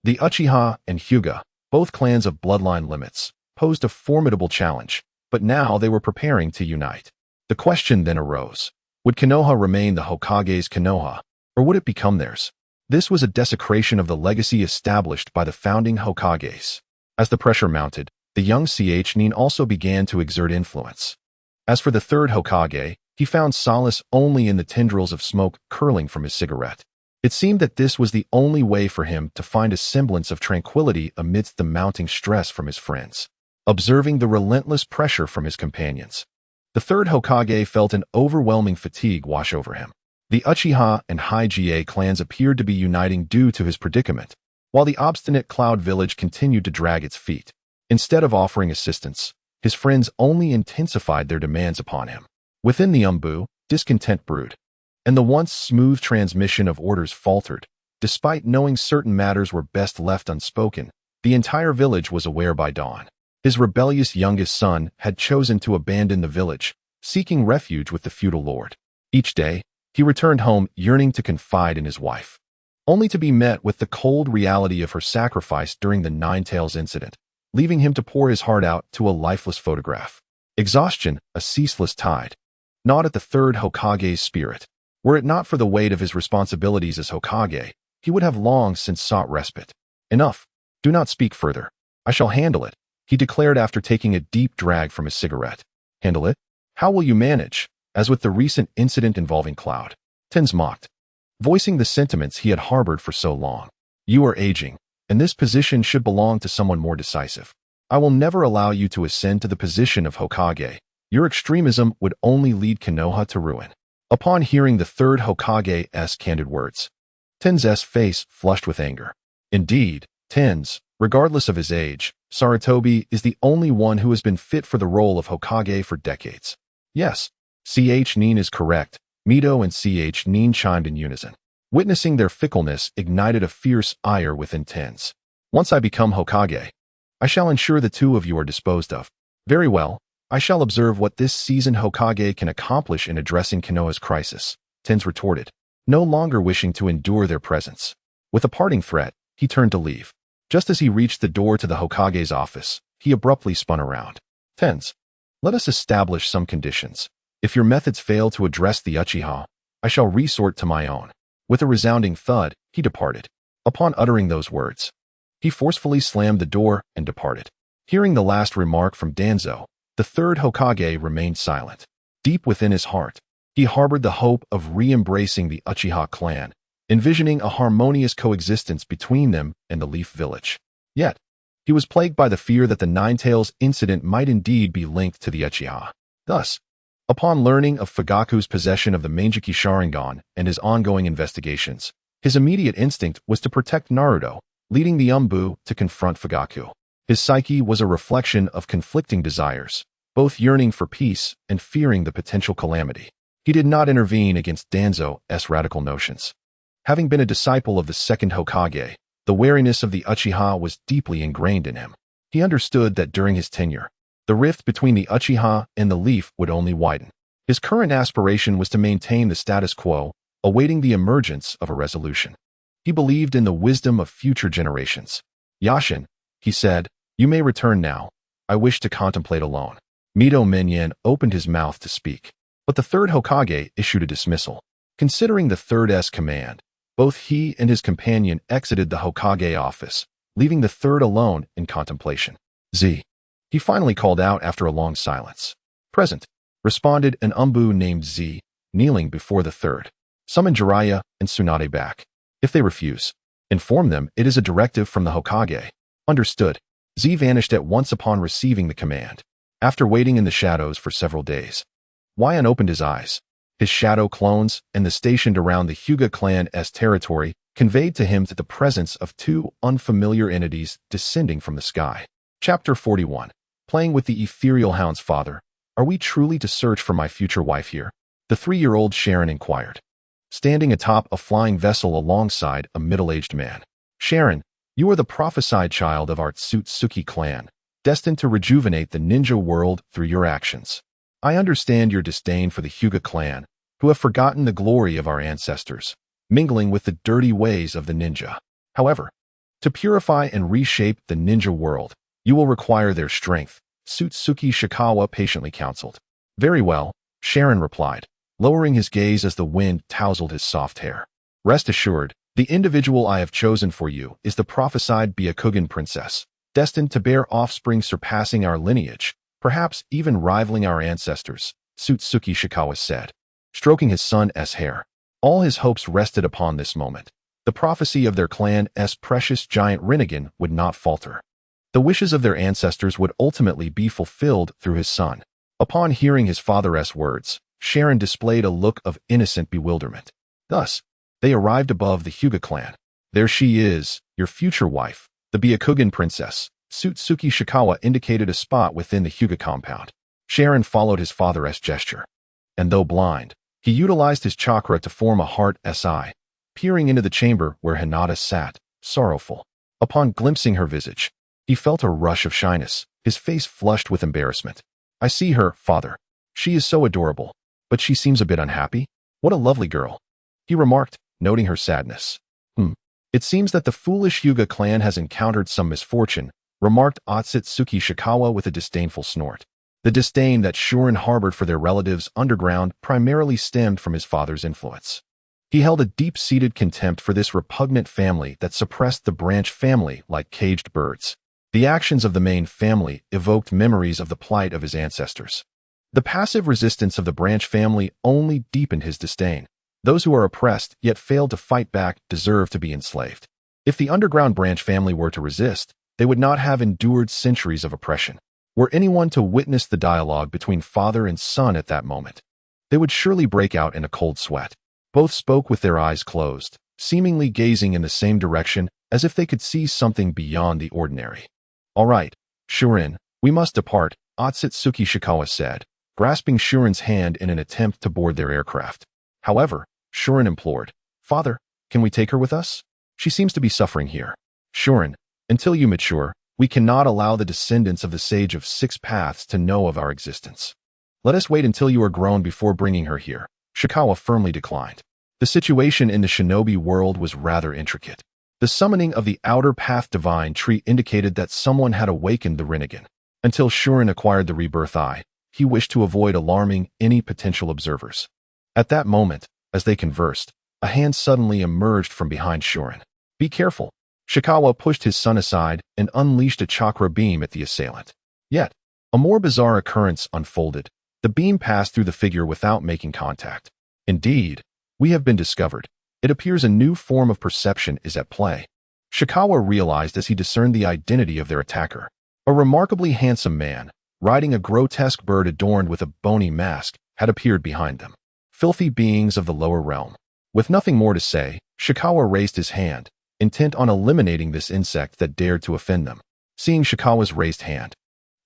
the Uchiha and Hyuga, both clans of bloodline limits, posed a formidable challenge, but now they were preparing to unite. The question then arose, would Konoha remain the Hokage's Konoha, or would it become theirs? This was a desecration of the legacy established by the founding Hokages. As the pressure mounted, the young Nin also began to exert influence. As for the third Hokage, he found solace only in the tendrils of smoke curling from his cigarette. It seemed that this was the only way for him to find a semblance of tranquility amidst the mounting stress from his friends, observing the relentless pressure from his companions. The third Hokage felt an overwhelming fatigue wash over him. The Uchiha and Hyde clans appeared to be uniting due to his predicament, while the obstinate Cloud Village continued to drag its feet. Instead of offering assistance, his friends only intensified their demands upon him. Within the Umbu, discontent brewed, and the once smooth transmission of orders faltered. Despite knowing certain matters were best left unspoken, the entire village was aware by dawn. His rebellious youngest son had chosen to abandon the village, seeking refuge with the feudal lord. Each day, he returned home yearning to confide in his wife, only to be met with the cold reality of her sacrifice during the Ninetales incident, leaving him to pour his heart out to a lifeless photograph. Exhaustion, a ceaseless tide, gnawed at the third Hokage's spirit. Were it not for the weight of his responsibilities as Hokage, he would have long since sought respite. Enough. Do not speak further. I shall handle it, he declared after taking a deep drag from his cigarette. Handle it? How will you manage? As with the recent incident involving Cloud. Tens mocked, voicing the sentiments he had harbored for so long. You are aging, and this position should belong to someone more decisive. I will never allow you to ascend to the position of Hokage. Your extremism would only lead Konoha to ruin. Upon hearing the third Hokage's candid words, Tens's face flushed with anger. Indeed, Tens, regardless of his age, Sarutobi is the only one who has been fit for the role of Hokage for decades. Yes, Nin is correct. Mito and Nin chimed in unison. Witnessing their fickleness ignited a fierce ire within Tens. Once I become Hokage, I shall ensure the two of you are disposed of. Very well, I shall observe what this seasoned Hokage can accomplish in addressing Konoha's crisis, Tens retorted, no longer wishing to endure their presence. With a parting threat, he turned to leave. Just as he reached the door to the Hokage's office, he abruptly spun around. Tens, let us establish some conditions. If your methods fail to address the Uchiha, I shall resort to my own. With a resounding thud, he departed. Upon uttering those words, he forcefully slammed the door and departed. Hearing the last remark from Danzo, the third Hokage remained silent. Deep within his heart, he harbored the hope of re-embracing the Uchiha clan, envisioning a harmonious coexistence between them and the Leaf Village. Yet, he was plagued by the fear that the Ninetales incident might indeed be linked to the Uchiha. Thus, upon learning of Fugaku's possession of the Mangekyou Sharingan and his ongoing investigations, his immediate instinct was to protect Naruto, leading the Umbu to confront Fugaku. His psyche was a reflection of conflicting desires, both yearning for peace and fearing the potential calamity. He did not intervene against Danzo's radical notions. Having been a disciple of the second Hokage, the wariness of the Uchiha was deeply ingrained in him. He understood that during his tenure, the rift between the Uchiha and the Leaf would only widen. His current aspiration was to maintain the status quo, awaiting the emergence of a resolution. He believed in the wisdom of future generations. Yashin, he said, you may return now. I wish to contemplate alone. Mito Minyan opened his mouth to speak, but the third Hokage issued a dismissal. Considering the third's command, both he and his companion exited the Hokage office, leaving the third alone in contemplation. Z. He finally called out after a long silence. Present, responded an Umbu named Z, kneeling before the third. Summon Jiraiya and Tsunade back. If they refuse, Inform them it is a directive from the Hokage. Understood. Z vanished at once upon receiving the command. After waiting in the shadows for several days, Wyan opened his eyes. His shadow clones and the stationed around the Hyuga clan's territory conveyed to him the presence of two unfamiliar entities descending from the sky. Chapter 41. Playing with the ethereal hound's father. Are we truly to search for my future wife here? The 3-year-old Sharon inquired, standing atop a flying vessel alongside a middle-aged man. Sharon, you are the prophesied child of our Tsutsuki clan, destined to rejuvenate the ninja world through your actions. I understand your disdain for the Hyuga clan, who have forgotten the glory of our ancestors, mingling with the dirty ways of the ninja. However, to purify and reshape the ninja world, you will require their strength, Tsutsuki Shikawa patiently counseled. Very well, Sharon replied, lowering his gaze as the wind tousled his soft hair. Rest assured, the individual I have chosen for you is the prophesied Byakugan princess, destined to bear offspring surpassing our lineage, perhaps even rivaling our ancestors, Tsutsuki Shikawa said, stroking his son's hair. All his hopes rested upon this moment. The prophecy of their clan's precious giant Rinnegan would not falter. The wishes of their ancestors would ultimately be fulfilled through his son. Upon hearing his father's words, Sharon displayed a look of innocent bewilderment. Thus, they arrived above the Hyuga clan. There she is, your future wife, the Byakugan princess. Tsutsuki Shikawa indicated a spot within the Hyuga compound. Sharon followed his father's gesture. And though blind, he utilized his chakra to form a heart's eye, peering into the chamber where Hinata sat, sorrowful. Upon glimpsing her visage, he felt a rush of shyness, his face flushed with embarrassment. I see her, father. She is so adorable, but she seems a bit unhappy. What a lovely girl, he remarked, noting her sadness. It seems that the foolish Hyuga clan has encountered some misfortune, remarked Otsutsuki Shikawa with a disdainful snort. The disdain that Shuren harbored for their relatives underground primarily stemmed from his father's influence. He held a deep-seated contempt for this repugnant family that suppressed the branch family like caged birds. The actions of the main family evoked memories of the plight of his ancestors. The passive resistance of the branch family only deepened his disdain. Those who are oppressed yet fail to fight back deserve to be enslaved. If the underground branch family were to resist, they would not have endured centuries of oppression. Were anyone to witness the dialogue between father and son at that moment, they would surely break out in a cold sweat. Both spoke with their eyes closed, seemingly gazing in the same direction as if they could see something beyond the ordinary. All right, Shuren, we must depart, Otsutsuki Shikawa said, grasping Shuren's hand in an attempt to board their aircraft. However, Shuren implored, Father, can we take her with us? She seems to be suffering here. Shuren, until you mature, we cannot allow the descendants of the Sage of Six Paths to know of our existence. Let us wait until you are grown before bringing her here. Shikawa firmly declined. The situation in the shinobi world was rather intricate. The summoning of the Outer Path Divine Tree indicated that someone had awakened the Rinnegan. Until Shuren acquired the Rebirth Eye, he wished to avoid alarming any potential observers. At that moment, as they conversed, a hand suddenly emerged from behind Shuren. Be careful. Shikawa pushed his son aside and unleashed a chakra beam at the assailant. Yet, a more bizarre occurrence unfolded. The beam passed through the figure without making contact. Indeed, we have been discovered. It appears a new form of perception is at play. Shikawa realized as he discerned the identity of their attacker. A remarkably handsome man, riding a grotesque bird adorned with a bony mask, had appeared behind them. Filthy beings of the lower realm. With nothing more to say, Shikawa raised his hand, intent on eliminating this insect that dared to offend them. Seeing Shikawa's raised hand,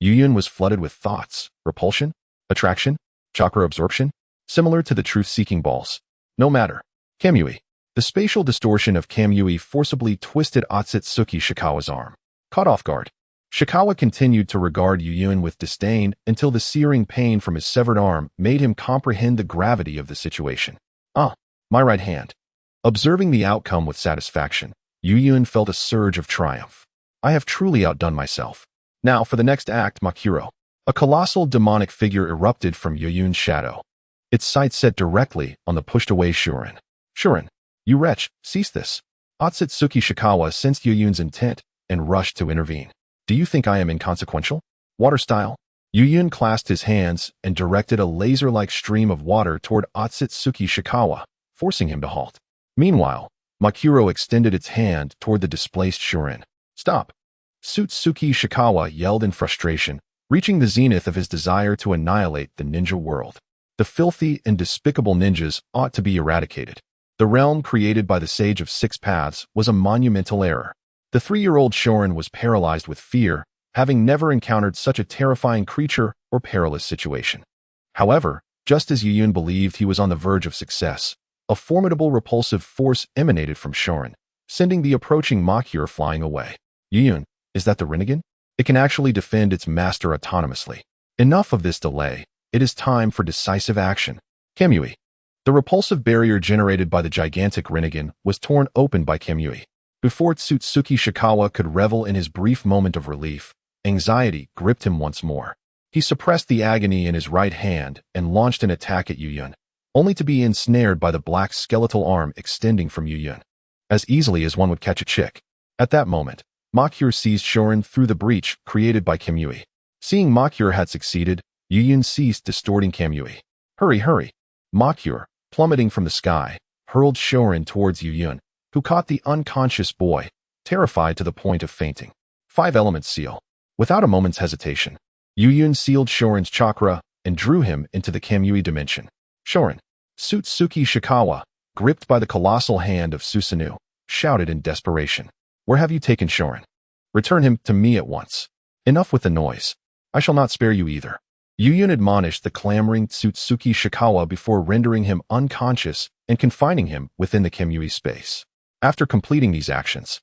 Yuyun was flooded with thoughts, repulsion, attraction, chakra absorption, similar to the truth-seeking balls. No matter. Kamui. The spatial distortion of Kamui forcibly twisted Otsutsuki Shikawa's arm. Caught off guard, Shikawa continued to regard Yuyun with disdain until the searing pain from his severed arm made him comprehend the gravity of the situation. My right hand. Observing the outcome with satisfaction, Yuyun felt a surge of triumph. I have truly outdone myself. Now for the next act, Makiro. A colossal demonic figure erupted from Yuyun's shadow. Its sight set directly on the pushed-away Shuren. Shuren, you wretch, cease this. Otsutsuki Shikawa sensed Yuyun's intent and rushed to intervene. Do you think I am inconsequential? Water style. Yuyun clasped his hands and directed a laser-like stream of water toward Otsutsuki Shikawa, forcing him to halt. Meanwhile, Makuro extended its hand toward the displaced Shurin. Stop! Suitsuki Shikawa yelled in frustration, reaching the zenith of his desire to annihilate the ninja world. The filthy and despicable ninjas ought to be eradicated. The realm created by the Sage of Six Paths was a monumental error. The 3-year-old Shorin was paralyzed with fear, having never encountered such a terrifying creature or perilous situation. However, just as Yuyun believed he was on the verge of success, a formidable repulsive force emanated from Shorin, sending the approaching Makure flying away. Yuyun, is that the Rinnegan? It can actually defend its master autonomously. Enough of this delay. It is time for decisive action. Kamui. The repulsive barrier generated by the gigantic Rinnegan was torn open by Kamui. Before Tsutsuki Shikawa could revel in his brief moment of relief, anxiety gripped him once more. He suppressed the agony in his right hand and launched an attack at Yuyun, only to be ensnared by the black skeletal arm extending from Yuyun. As easily as one would catch a chick. At that moment, Makure seized Shorin through the breach created by Kamui. Seeing Makure had succeeded, Yuyun ceased distorting Kamui. Hurry, hurry! Makure, plummeting from the sky, hurled Shorin towards Yuyun, who caught the unconscious boy, terrified to the point of fainting. 5-element seal. Without a moment's hesitation, Yuyun sealed Shorin's chakra and drew him into the Kamui dimension. Shorin. Suitsuki Shikawa, gripped by the colossal hand of Susanoo, shouted in desperation. Where have you taken Shorin? Return him to me at once. Enough with the noise. I shall not spare you either. Yuyun admonished the clamoring Tsutsuki Shikawa before rendering him unconscious and confining him within the Kamui space. After completing these actions,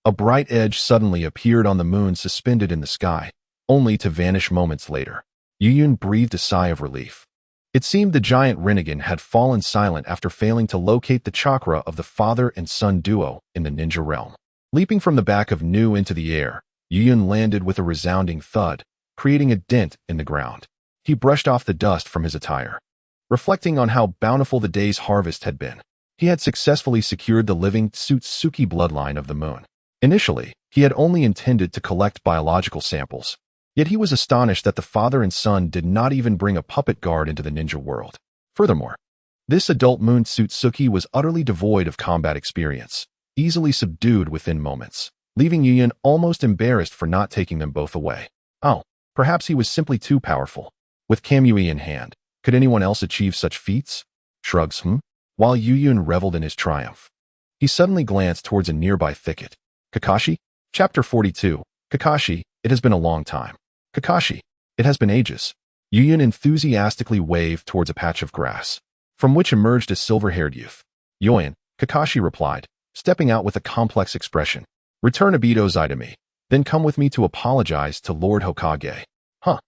a bright edge suddenly appeared on the moon suspended in the sky, only to vanish moments later. Yuyun breathed a sigh of relief. It seemed the giant Rinnegan had fallen silent after failing to locate the chakra of the father and son duo in the ninja realm. Leaping from the back of Nu into the air, Yuyun landed with a resounding thud, creating a dent in the ground. He brushed off the dust from his attire. Reflecting on how bountiful the day's harvest had been, he had successfully secured the living Tsutsuki bloodline of the moon. Initially, he had only intended to collect biological samples, yet he was astonished that the father and son did not even bring a puppet guard into the ninja world. Furthermore, this adult moon Tsutsuki was utterly devoid of combat experience, easily subdued within moments, leaving Yuyun almost embarrassed for not taking them both away. Oh, perhaps he was simply too powerful. With Kamui in hand, could anyone else achieve such feats? Shrugs, While Yuyun reveled in his triumph, he suddenly glanced towards a nearby thicket. Kakashi? Chapter 42. Kakashi, it has been a long time. Kakashi, it has been ages. Yuyun enthusiastically waved towards a patch of grass, from which emerged a silver-haired youth. Yoin, Kakashi replied, stepping out with a complex expression. Return Obito's eye to me, then come with me to apologize to Lord Hokage. Huh?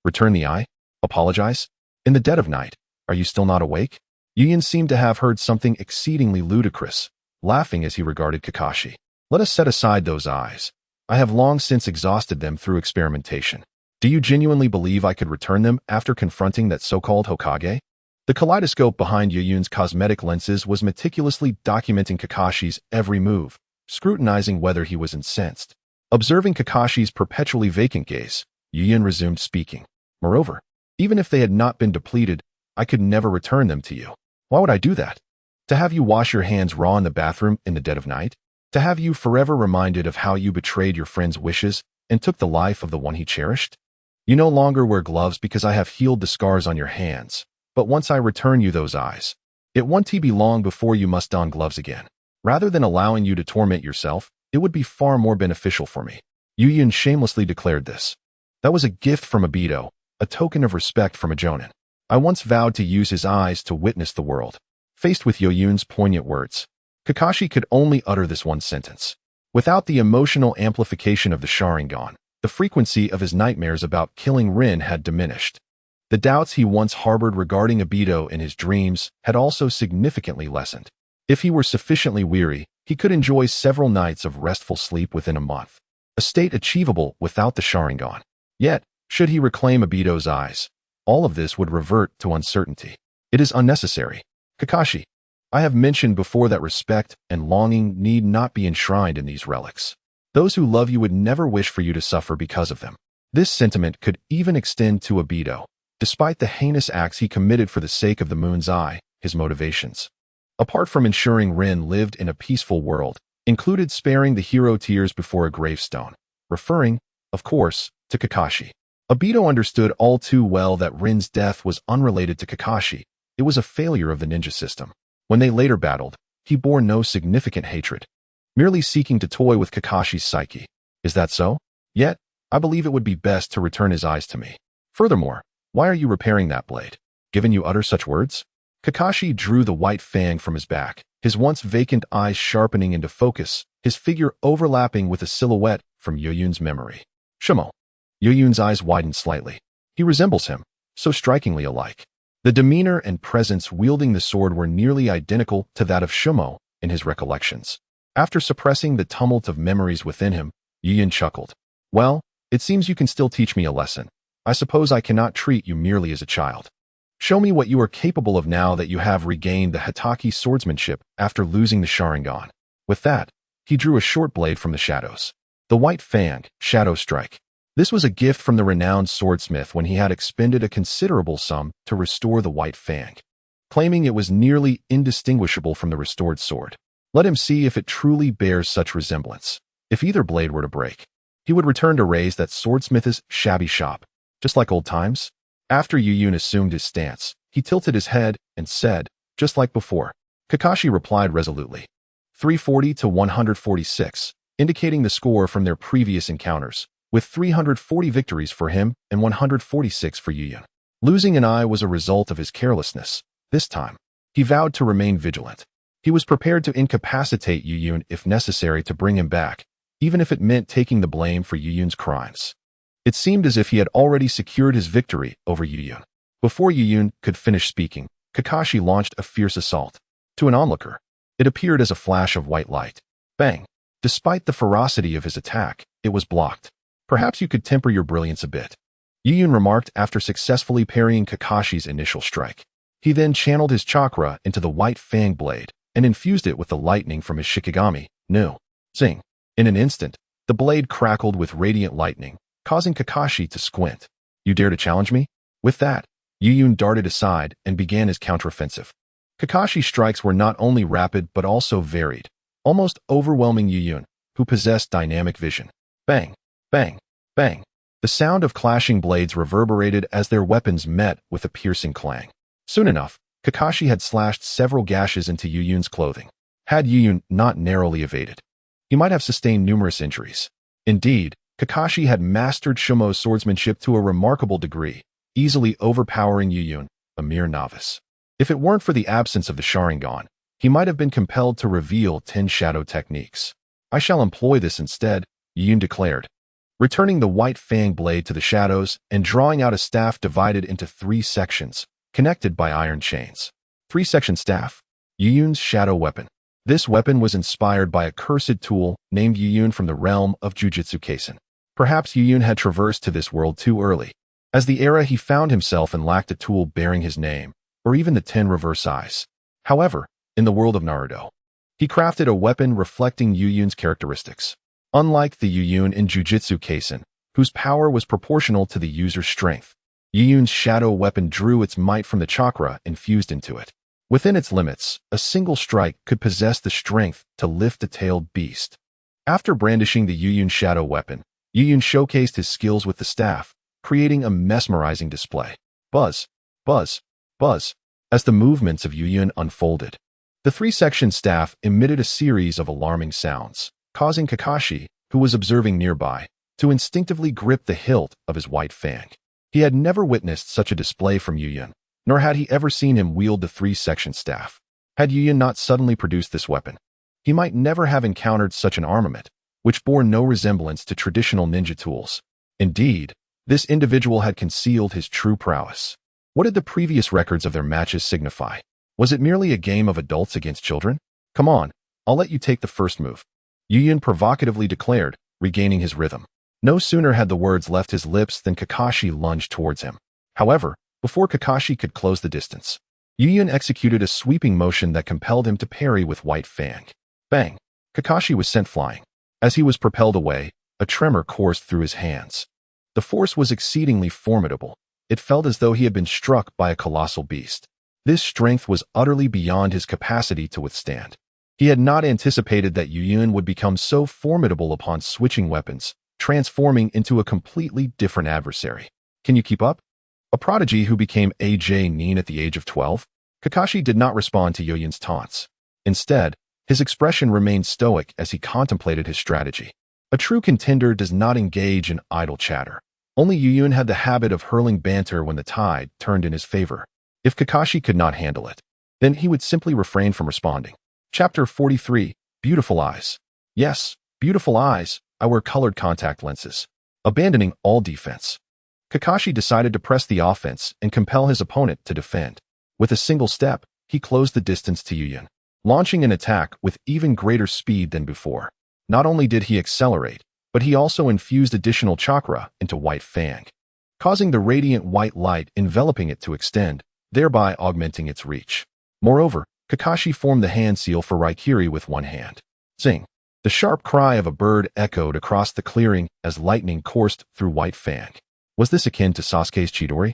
Return the eye? Apologize? In the dead of night, are you still not awake? Yuyun seemed to have heard something exceedingly ludicrous, laughing as he regarded Kakashi. Let us set aside those eyes. I have long since exhausted them through experimentation. Do you genuinely believe I could return them after confronting that so-called Hokage? The kaleidoscope behind Yuyun's cosmetic lenses was meticulously documenting Kakashi's every move, scrutinizing whether he was incensed. Observing Kakashi's perpetually vacant gaze, Yuyun resumed speaking. Moreover, even if they had not been depleted, I could never return them to you. Why would I do that? To have you wash your hands raw in the bathroom in the dead of night? To have you forever reminded of how you betrayed your friend's wishes and took the life of the one he cherished? You no longer wear gloves because I have healed the scars on your hands, but once I return you those eyes, it won't be long before you must don gloves again. Rather than allowing you to torment yourself, it would be far more beneficial for me. Yuyun shamelessly declared this. That was a gift from Obito, a token of respect from a Jonin. I once vowed to use his eyes to witness the world. Faced with Yuyun's poignant words, Kakashi could only utter this one sentence. Without the emotional amplification of the Sharingan, the frequency of his nightmares about killing Rin had diminished. The doubts he once harbored regarding Obito in his dreams had also significantly lessened. If he were sufficiently weary, he could enjoy several nights of restful sleep within a month, a state achievable without the Sharingan. Yet, should he reclaim Obito's eyes, all of this would revert to uncertainty. It is unnecessary. Kakashi, I have mentioned before that respect and longing need not be enshrined in these relics. Those who love you would never wish for you to suffer because of them. This sentiment could even extend to Obito, despite the heinous acts he committed for the sake of the moon's eye, his motivations. apart from ensuring Rin lived in a peaceful world, included sparing the hero tears before a gravestone, referring, of course, to Kakashi. Obito understood all too well that Rin's death was unrelated to Kakashi. It was a failure of the ninja system. When they later battled, he bore no significant hatred, merely seeking to toy with Kakashi's psyche. Is that so? Yet, I believe it would be best to return his eyes to me. Furthermore, why are you repairing that blade? Given you utter such words? Kakashi drew the white fang from his back, his once vacant eyes sharpening into focus, his figure overlapping with a silhouette from Yoyun's memory. Shinno. Yoyun's eyes widened slightly. He resembles him, so strikingly alike. The demeanor and presence wielding the sword were nearly identical to that of Shinno in his recollections. After suppressing the tumult of memories within him, Yoyun chuckled. Well, it seems you can still teach me a lesson. I suppose I cannot treat you merely as a child. Show me what you are capable of now that you have regained the Hokage swordsmanship after losing the Sharingan. With that, he drew a short blade from the shadows. The white fang, Shadow Strike. This was a gift from the renowned swordsmith when he had expended a considerable sum to restore the white fang, claiming it was nearly indistinguishable from the restored sword. Let him see if it truly bears such resemblance. If either blade were to break, he would return to raise that swordsmith's shabby shop, just like old times. After Yoyun assumed his stance, he tilted his head and said, just like before. Kakashi replied resolutely. 340 to 146, indicating the score from their previous encounters, with 340 victories for him and 146 for Yoyun. Losing an eye was a result of his carelessness. This time, he vowed to remain vigilant. He was prepared to incapacitate Yoyun if necessary to bring him back, even if it meant taking the blame for Yoyun's crimes. It seemed as if he had already secured his victory over Yoyun. Before Yoyun could finish speaking, Kakashi launched a fierce assault. To an onlooker, it appeared as a flash of white light. Bang! Despite the ferocity of his attack, it was blocked. Perhaps you could temper your brilliance a bit, Yoyun remarked after successfully parrying Kakashi's initial strike. He then channeled his chakra into the white fang blade and infused it with the lightning from his Shikigami, Nu. Zing! In an instant, the blade crackled with radiant lightning, causing Kakashi to squint. You dare to challenge me? With that, Yoyun darted aside and began his counteroffensive. Kakashi's strikes were not only rapid but also varied, almost overwhelming Yoyun, who possessed dynamic vision. Bang! Bang! Bang! The sound of clashing blades reverberated as their weapons met with a piercing clang. Soon enough, Kakashi had slashed several gashes into Yoyun's clothing. Had Yoyun not narrowly evaded, he might have sustained numerous injuries. Indeed, Kakashi had mastered Shinno's swordsmanship to a remarkable degree, easily overpowering Yoyun, a mere novice. If it weren't for the absence of the Sharingan, he might have been compelled to reveal 10 shadow techniques. I shall employ this instead, Yoyun declared, returning the white fang blade to the shadows and drawing out a staff divided into 3 sections, connected by iron chains. 3-section staff, Yoyun's shadow weapon. This weapon was inspired by a cursed tool named Yoyun from the realm of Jujutsu Kaisen. Perhaps Yoyun had traversed to this world too early, as the era he found himself in lacked a tool bearing his name, or even the 10 reverse eyes. However, in the world of Naruto, he crafted a weapon reflecting Yoyun's characteristics. Unlike the Yoyun in Jujutsu Kaisen, whose power was proportional to the user's strength, Yoyun's shadow weapon drew its might from the chakra infused into it. Within its limits, a single strike could possess the strength to lift a tailed beast. After brandishing the Yoyun shadow weapon, Yoyun showcased his skills with the staff, creating a mesmerizing display. Buzz, buzz, buzz, as the movements of Yoyun unfolded. The 3-section staff emitted a series of alarming sounds, causing Kakashi, who was observing nearby, to instinctively grip the hilt of his white fang. He had never witnessed such a display from Yoyun, nor had he ever seen him wield the 3-section staff. Had Yoyun not suddenly produced this weapon, he might never have encountered such an armament, which bore no resemblance to traditional ninja tools. Indeed, this individual had concealed his true prowess. What did the previous records of their matches signify? Was it merely a game of adults against children? Come on, I'll let you take the first move, Yoyun provocatively declared, regaining his rhythm. No sooner had the words left his lips than Kakashi lunged towards him. However, before Kakashi could close the distance, Yoyun executed a sweeping motion that compelled him to parry with white fang. Bang! Kakashi was sent flying. As he was propelled away, a tremor coursed through his hands. The force was exceedingly formidable. It felt as though he had been struck by a colossal beast. This strength was utterly beyond his capacity to withstand. He had not anticipated that Yuyun would become so formidable upon switching weapons, transforming into a completely different adversary. Can you keep up? A prodigy who became AJ Nin at the age of 12? Kakashi did not respond to Yuyun's taunts. Instead, his expression remained stoic as he contemplated his strategy. A true contender does not engage in idle chatter. Only Yuyun had the habit of hurling banter when the tide turned in his favor. If Kakashi could not handle it, then he would simply refrain from responding. Chapter 43, Beautiful Eyes. Yes, beautiful eyes. I wear colored contact lenses. Abandoning all defense, Kakashi decided to press the offense and compel his opponent to defend. With a single step, he closed the distance to Yuyun, launching an attack with even greater speed than before. Not only did he accelerate, but he also infused additional chakra into White Fang, causing the radiant white light enveloping it to extend, thereby augmenting its reach. Moreover, Kakashi formed the hand seal for Raikiri with one hand. Zing! The sharp cry of a bird echoed across the clearing as lightning coursed through White Fang. Was this akin to Sasuke's Chidori?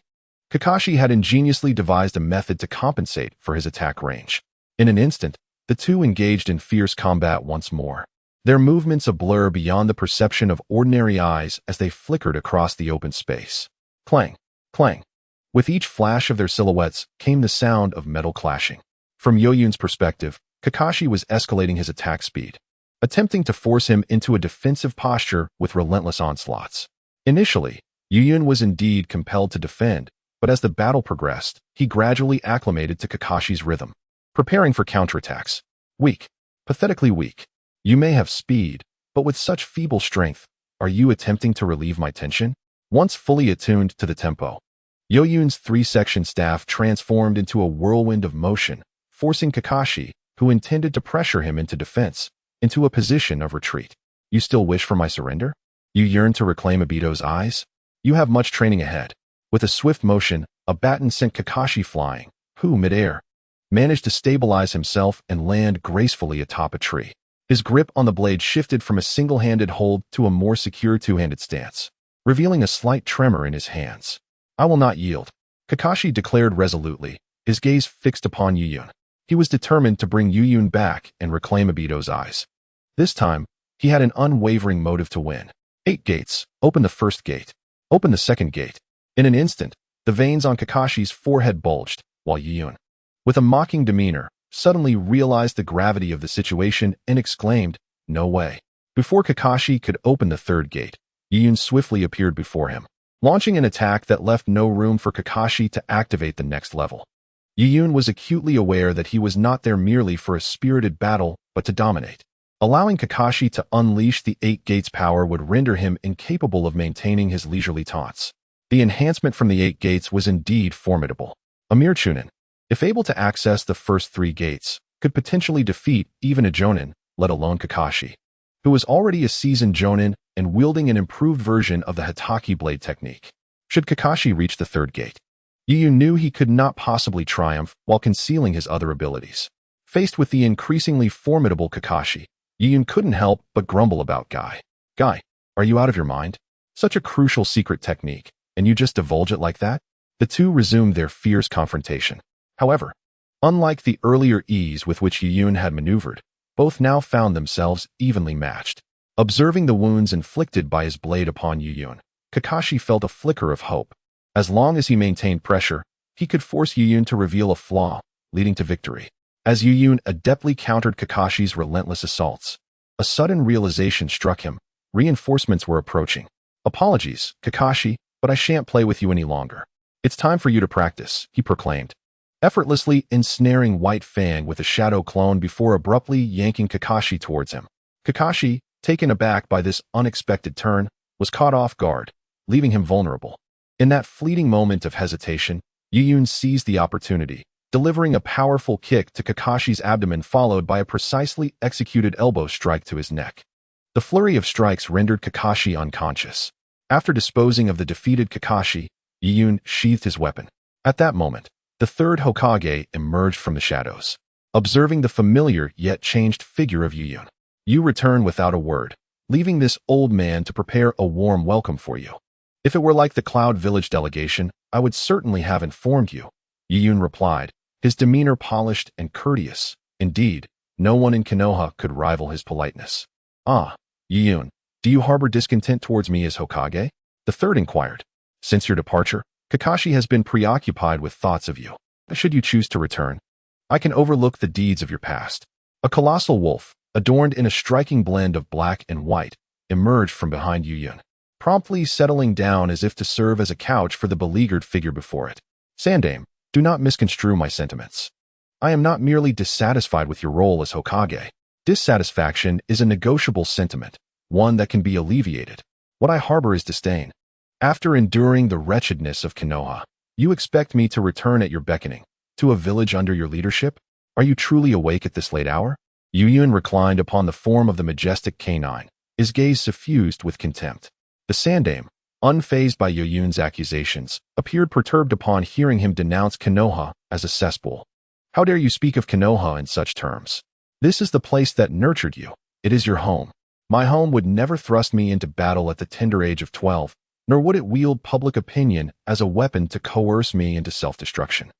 Kakashi had ingeniously devised a method to compensate for his attack range. In an instant, the two engaged in fierce combat once more, their movements a blur beyond the perception of ordinary eyes as they flickered across the open space. Clang! Clang! With each flash of their silhouettes came the sound of metal clashing. From Yuyun's perspective, Kakashi was escalating his attack speed, attempting to force him into a defensive posture with relentless onslaughts. Initially, Yuyun was indeed compelled to defend, but as the battle progressed, he gradually acclimated to Kakashi's rhythm, preparing for counterattacks. Weak. Pathetically weak. You may have speed, but with such feeble strength, are you attempting to relieve my tension? Once fully attuned to the tempo, Yuyun's three-section staff transformed into a whirlwind of motion, forcing Kakashi, who intended to pressure him into defense, into a position of retreat. You still wish for my surrender? You yearn to reclaim Obito's eyes? You have much training ahead. With a swift motion, a baton sent Kakashi flying, who, midair, managed to stabilize himself and land gracefully atop a tree. His grip on the blade shifted from a single-handed hold to a more secure two-handed stance, revealing a slight tremor in his hands. I will not yield, Kakashi declared resolutely, his gaze fixed upon Yuyun. He was determined to bring Yuyun back and reclaim Obito's eyes. This time, he had an unwavering motive to win. 8 gates. Open the first gate. Open the second gate. In an instant, the veins on Kakashi's forehead bulged, while Yuyun, with a mocking demeanor, suddenly realized the gravity of the situation and exclaimed, "No way." Before Kakashi could open the third gate, Yuyun swiftly appeared before him, launching an attack that left no room for Kakashi to activate the next level. Yuyun was acutely aware that he was not there merely for a spirited battle, but to dominate. Allowing Kakashi to unleash the 8 gates' power would render him incapable of maintaining his leisurely taunts. The enhancement from the 8 gates was indeed formidable. A mere Chunin, if able to access the first 3 gates, could potentially defeat even a Jonin, let alone Kakashi, who was already a seasoned Jonin and wielding an improved version of the Hatake blade technique. Should Kakashi reach the third gate, Yuyun knew he could not possibly triumph while concealing his other abilities. Faced with the increasingly formidable Kakashi, Yuyun couldn't help but grumble about Guy. Guy, are you out of your mind? Such a crucial secret technique, and you just divulge it like that? The two resumed their fierce confrontation. However, unlike the earlier ease with which Yuyun had maneuvered, both now found themselves evenly matched. Observing the wounds inflicted by his blade upon Yuyun, Kakashi felt a flicker of hope. As long as he maintained pressure, he could force Yuyun to reveal a flaw, leading to victory. As Yuyun adeptly countered Kakashi's relentless assaults, a sudden realization struck him. Reinforcements were approaching. Apologies, Kakashi, but I shan't play with you any longer. It's time for you to practice, he proclaimed, effortlessly ensnaring White Fang with a shadow clone before abruptly yanking Kakashi towards him. Kakashi, taken aback by this unexpected turn, was caught off guard, leaving him vulnerable. In that fleeting moment of hesitation, Yuyun seized the opportunity, delivering a powerful kick to Kakashi's abdomen followed by a precisely executed elbow strike to his neck. The flurry of strikes rendered Kakashi unconscious. After disposing of the defeated Kakashi, Yuyun sheathed his weapon. At that moment, the third Hokage emerged from the shadows. Observing the familiar yet changed figure of Yuyun, you return without a word, leaving this old man to prepare a warm welcome for you. If it were like the Cloud Village delegation, I would certainly have informed you, Yuyun replied, his demeanor polished and courteous. Indeed, no one in Konoha could rival his politeness. "Ah, Yuyun, do you harbor discontent towards me as Hokage?" the third inquired. "Since your departure, Kakashi has been preoccupied with thoughts of you. Should you choose to return, I can overlook the deeds of your past." A colossal wolf, adorned in a striking blend of black and white, emerged from behind Yuyun, promptly settling down as if to serve as a couch for the beleaguered figure before it. "Sandame, do not misconstrue my sentiments. I am not merely dissatisfied with your role as Hokage. Dissatisfaction is a negotiable sentiment, one that can be alleviated. What I harbor is disdain. After enduring the wretchedness of Konoha, you expect me to return at your beckoning, to a village under your leadership? Are you truly awake at this late hour?" Yuyun reclined upon the form of the majestic canine, his gaze suffused with contempt. The Sandame, unfazed by Yuyun's accusations, appeared perturbed upon hearing him denounce Konoha as a cesspool. "How dare you speak of Konoha in such terms? This is the place that nurtured you. It is your home. My home would never thrust me into battle at the tender age of 12, nor would it wield public opinion as a weapon to coerce me into self-destruction.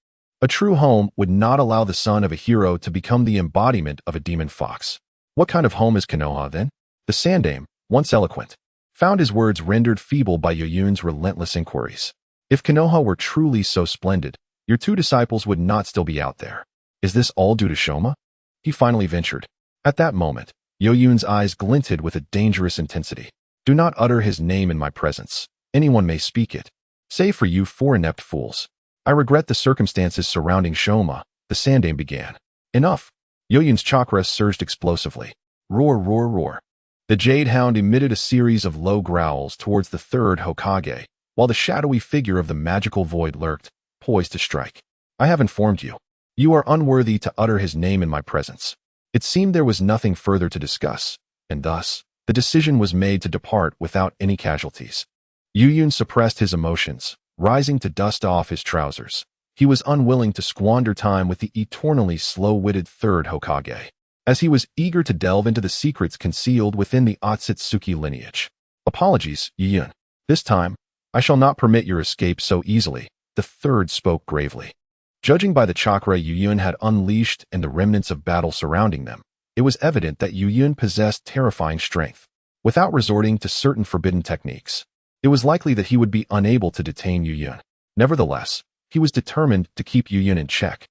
A true home would not allow the son of a hero to become the embodiment of a demon fox. What kind of home is Konoha, then?" The Sandame, once eloquent, found his words rendered feeble by Yuyun's relentless inquiries. "If Konoha were truly so splendid, your two disciples would not still be out there. Is this all due to Shoma?" he finally ventured. At that moment, Yuyun's eyes glinted with a dangerous intensity. "Do not utter his name in my presence. Anyone may speak it. Save for you four inept fools. I regret the circumstances surrounding Shoma," the Sandame began. "Enough!" Yuyun's chakra surged explosively. Roar, roar, roar. The Jade Hound emitted a series of low growls towards the third Hokage, while the shadowy figure of the magical void lurked, poised to strike. "I have informed you. You are unworthy to utter his name in my presence." It seemed there was nothing further to discuss, and thus, the decision was made to depart without any casualties. Yuyun suppressed his emotions, rising to dust off his trousers. He was unwilling to squander time with the eternally slow-witted third Hokage, as he was eager to delve into the secrets concealed within the Otsutsuki lineage. "Apologies, Yuyun. This time, I shall not permit your escape so easily," the third spoke gravely. Judging by the chakra Yuyun had unleashed and the remnants of battle surrounding them, it was evident that Yuyun possessed terrifying strength. Without resorting to certain forbidden techniques, it was likely that he would be unable to detain Yuyun. Nevertheless, he was determined to keep Yuyun in check,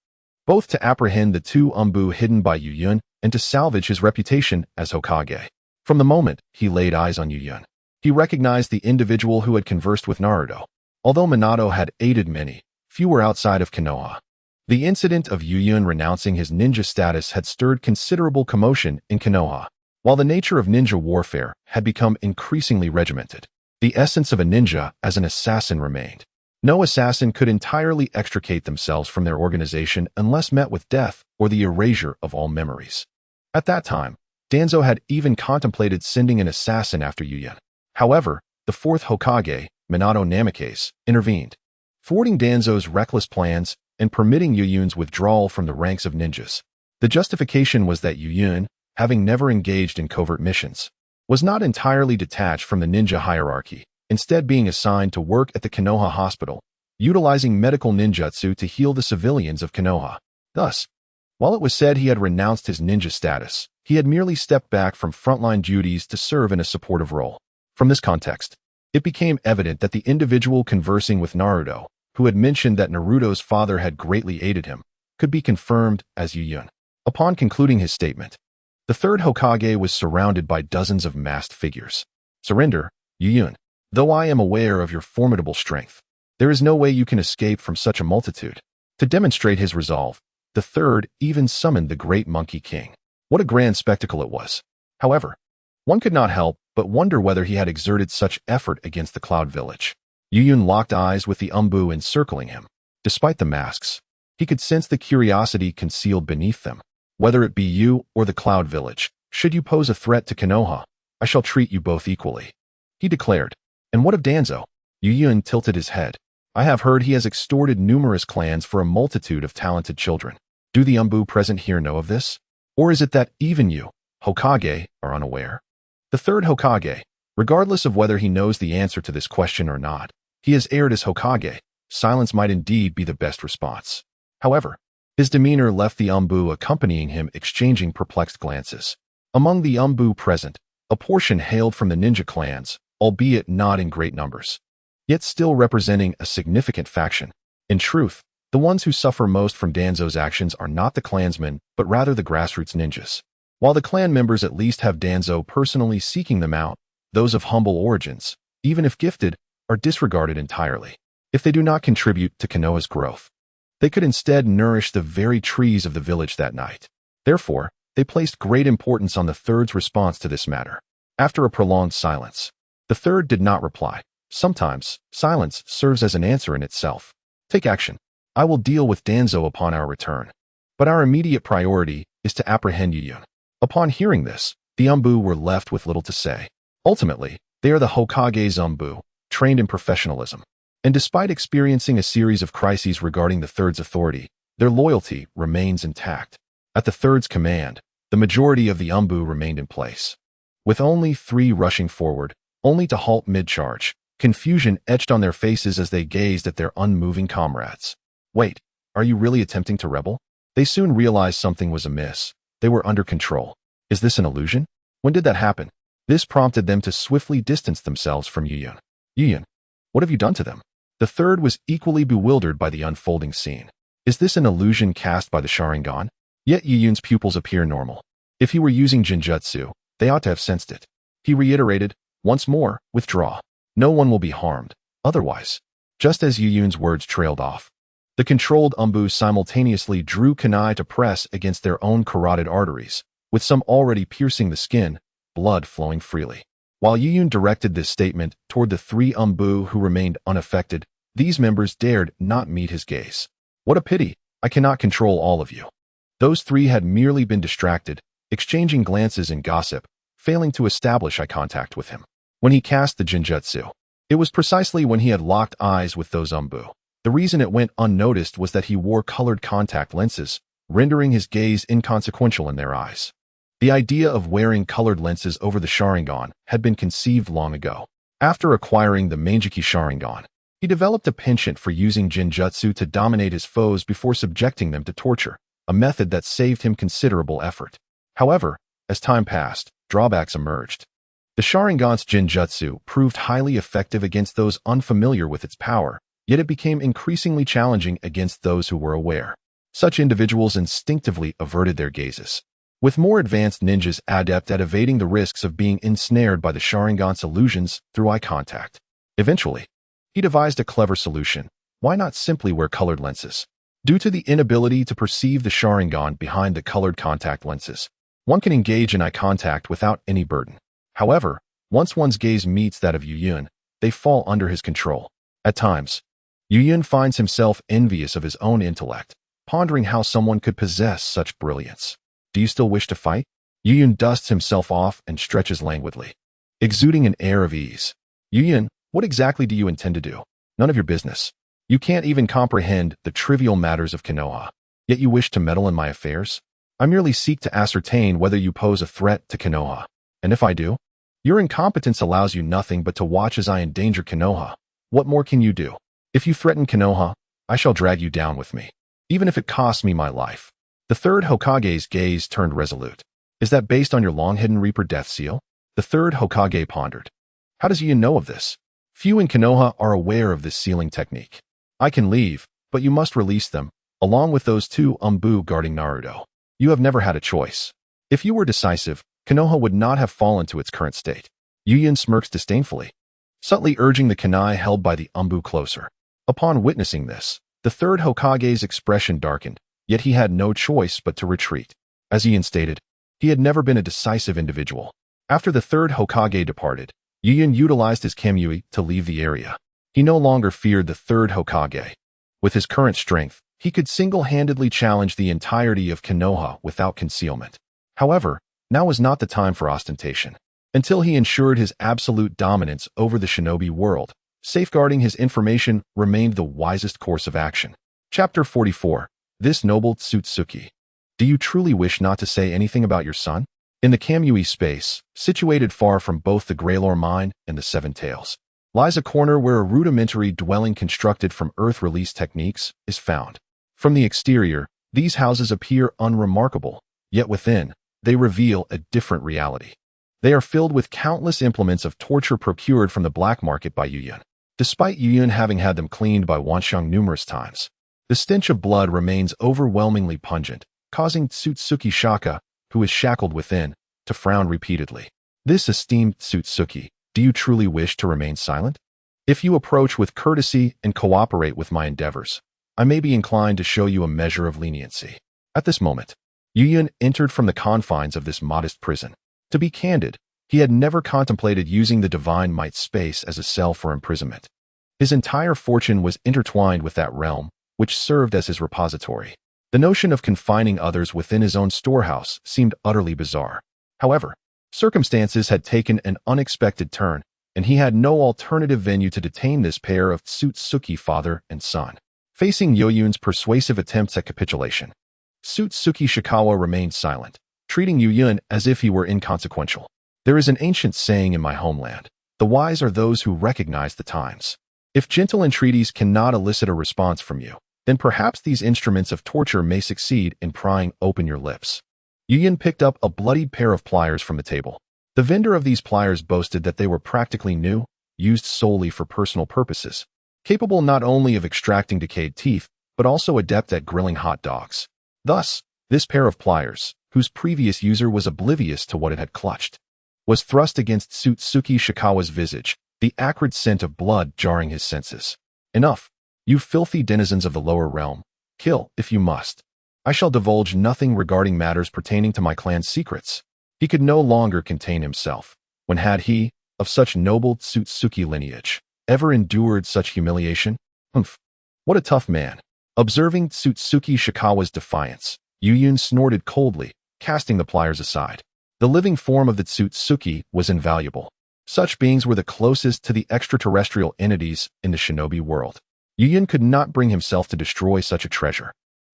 both to apprehend the two Umbu hidden by Yuyun and to salvage his reputation as Hokage. From the moment he laid eyes on Yuyun, he recognized the individual who had conversed with Naruto. Although Minato had aided many, few were outside of Konoha. The incident of Yuyun renouncing his ninja status had stirred considerable commotion in Konoha, while the nature of ninja warfare had become increasingly regimented. The essence of a ninja as an assassin remained. No assassin could entirely extricate themselves from their organization unless met with death or the erasure of all memories. At that time, Danzo had even contemplated sending an assassin after Yuyun. However, the fourth Hokage, Minato Namikaze, intervened, thwarting Danzo's reckless plans and permitting Yuyun's withdrawal from the ranks of ninjas. The justification was that Yuyun, having never engaged in covert missions, was not entirely detached from the ninja hierarchy, instead being assigned to work at the Konoha hospital, utilizing medical ninjutsu to heal the civilians of Konoha. Thus, while it was said he had renounced his ninja status, he had merely stepped back from frontline duties to serve in a supportive role. From this context, it became evident that the individual conversing with Naruto, who had mentioned that Naruto's father had greatly aided him, could be confirmed as Yuyun. Upon concluding his statement, the third Hokage was surrounded by dozens of masked figures. "Surrender, Yuyun. Though I am aware of your formidable strength, there is no way you can escape from such a multitude." To demonstrate his resolve, the third even summoned the great Monkey King. What a grand spectacle it was. However, one could not help but wonder whether he had exerted such effort against the Cloud Village. Yuyun locked eyes with the Umbu encircling him. Despite the masks, he could sense the curiosity concealed beneath them. "Whether it be you or the Cloud Village, should you pose a threat to Konoha, I shall treat you both equally," he declared. "And what of Danzo?" Yuyun tilted his head. "I have heard he has extorted numerous clans for a multitude of talented children. Do the Umbu present here know of this? Or is it that even you, Hokage, are unaware?" The third Hokage, regardless of whether he knows the answer to this question or not, he has erred as Hokage. Silence might indeed be the best response. However, His demeanor left the Umbu accompanying him exchanging perplexed glances. Among the Umbu present, a portion hailed from the ninja clans, albeit not in great numbers, yet still representing a significant faction. In truth, the ones who suffer most from Danzo's actions are not the clansmen, but rather the grassroots ninjas. While the clan members at least have Danzo personally seeking them out, those of humble origins, even if gifted, are disregarded entirely. If they do not contribute to Konoha's growth, they could instead nourish the very trees of the village that night. Therefore, they placed great importance on the third's response to this matter. After a prolonged silence, the third did not reply. Sometimes, silence serves as an answer in itself. Take action. I will deal with Danzo upon our return. But our immediate priority is to apprehend Yuyun. Upon hearing this, the Umbu were left with little to say. Ultimately, they are the Hokage's Umbu, trained in professionalism. And despite experiencing a series of crises regarding the third's authority, their loyalty remains intact. At the third's command, the majority of the Umbu remained in place. With only 3 rushing forward, only to halt mid-charge, confusion etched on their faces as they gazed at their unmoving comrades. Wait, are you really attempting to rebel? They soon realized something was amiss. They were under control. Is this an illusion? When did that happen? This prompted them to swiftly distance themselves from Yuyun. Yuyun, what have you done to them? The third was equally bewildered by the unfolding scene. Is this an illusion cast by the Sharingan? Yet Yuyun's pupils appear normal. If he were using Jinjutsu, they ought to have sensed it. He reiterated, once more, withdraw. No one will be harmed, otherwise. Just as Yuyun's words trailed off, the controlled Umbu simultaneously drew kunai to press against their own carotid arteries, with some already piercing the skin, blood flowing freely. While Yuyun directed this statement toward the 3 Umbu who remained unaffected, these members dared not meet his gaze. What a pity, I cannot control all of you. Those 3 had merely been distracted, exchanging glances and gossip, failing to establish eye contact with him. When he cast the Jinjutsu, it was precisely when he had locked eyes with those Umbu. The reason it went unnoticed was that he wore colored contact lenses, rendering his gaze inconsequential in their eyes. The idea of wearing colored lenses over the Sharingan had been conceived long ago. After acquiring the Manjiki Sharingan, he developed a penchant for using Jinjutsu to dominate his foes before subjecting them to torture, a method that saved him considerable effort. However, as time passed, drawbacks emerged. The Sharingan's Jinjutsu proved highly effective against those unfamiliar with its power, yet it became increasingly challenging against those who were aware. Such individuals instinctively averted their gazes. With more advanced ninjas adept at evading the risks of being ensnared by the Sharingan's illusions through eye contact. Eventually, he devised a clever solution. Why not simply wear colored lenses? Due to the inability to perceive the Sharingan behind the colored contact lenses, one can engage in eye contact without any burden. However, once one's gaze meets that of Yuyun, they fall under his control. At times, Yuyun finds himself envious of his own intellect, pondering how someone could possess such brilliance. Do you still wish to fight? Yuyun dusts himself off and stretches languidly, exuding an air of ease. Yuyun, what exactly do you intend to do? None of your business. You can't even comprehend the trivial matters of Konoha, yet you wish to meddle in my affairs? I merely seek to ascertain whether you pose a threat to Konoha. And if I do? Your incompetence allows you nothing but to watch as I endanger Konoha. What more can you do? If you threaten Konoha, I shall drag you down with me, even if it costs me my life. The third Hokage's gaze turned resolute. Is that based on your long-hidden Reaper death seal? The third Hokage pondered. How does Yuyun know of this? Few in Konoha are aware of this sealing technique. I can leave, but you must release them, along with those 2 Umbu guarding Naruto. You have never had a choice. If you were decisive, Konoha would not have fallen to its current state. Yuyun smirks disdainfully, subtly urging the kunai held by the Umbu closer. Upon witnessing this, the third Hokage's expression darkened, yet he had no choice but to retreat. As Yuyun stated, he had never been a decisive individual. After the third Hokage departed, Yuyun utilized his Kamui to leave the area. He no longer feared the third Hokage. With his current strength, he could single-handedly challenge the entirety of Konoha without concealment. However, now was not the time for ostentation. Until he ensured his absolute dominance over the shinobi world, safeguarding his information remained the wisest course of action. Chapter 44. This noble Tsutsuki. Do you truly wish not to say anything about your son? In the Kamui space, situated far from both the Grail mine and the Seven Tails, lies a corner where a rudimentary dwelling constructed from earth release techniques is found. From the exterior, These houses appear unremarkable, yet within, they reveal a different reality. They are filled with countless implements of torture procured from the black market by Yuyun. Despite Yuyun having had them cleaned by Wanxiang numerous times, the stench of blood remains overwhelmingly pungent, causing Tsutsuki Shaka, who is shackled within, to frown repeatedly. This esteemed Tsutsuki, do you truly wish to remain silent? If you approach with courtesy and cooperate with my endeavors, I may be inclined to show you a measure of leniency. At this moment, Yuyun entered from the confines of this modest prison. To be candid, he had never contemplated using the divine might space as a cell for imprisonment. His entire fortune was intertwined with that realm, which served as his repository. The notion of confining others within his own storehouse seemed utterly bizarre. However, circumstances had taken an unexpected turn, and he had no alternative venue to detain this pair of Tsutsuki father and son. Facing Yuyun's persuasive attempts at capitulation, Tsutsuki Shikawa remained silent, treating Yuyun as if he were inconsequential. There is an ancient saying in my homeland, the wise are those who recognize the times. If gentle entreaties cannot elicit a response from you, then perhaps these instruments of torture may succeed in prying open your lips. Yuyun picked up a bloodied pair of pliers from the table. The vendor of these pliers boasted that they were practically new, used solely for personal purposes, capable not only of extracting decayed teeth, but also adept at grilling hot dogs. Thus, this pair of pliers, whose previous user was oblivious to what it had clutched, was thrust against Tsutsuki Shikawa's visage, the acrid scent of blood jarring his senses. Enough, you filthy denizens of the lower realm. Kill, if you must. I shall divulge nothing regarding matters pertaining to my clan's secrets. He could no longer contain himself. When had he, of such noble Tsutsuki lineage, ever endured such humiliation? Humph. What a tough man. Observing Tsutsuki Shikawa's defiance, Yuyun snorted coldly, casting the pliers aside. The living form of the Tsutsuki was invaluable. Such beings were the closest to the extraterrestrial entities in the shinobi world. Yuyun could not bring himself to destroy such a treasure.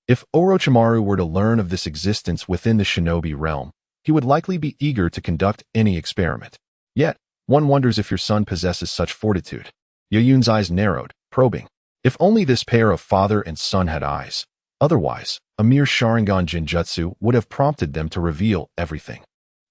If Orochimaru were to learn of this existence within the shinobi realm, he would likely be eager to conduct any experiment. Yet, one wonders if your son possesses such fortitude. Yuyun's eyes narrowed, probing. If only this pair of father and son had eyes. Otherwise, a mere Sharingan Jinjutsu would have prompted them to reveal everything,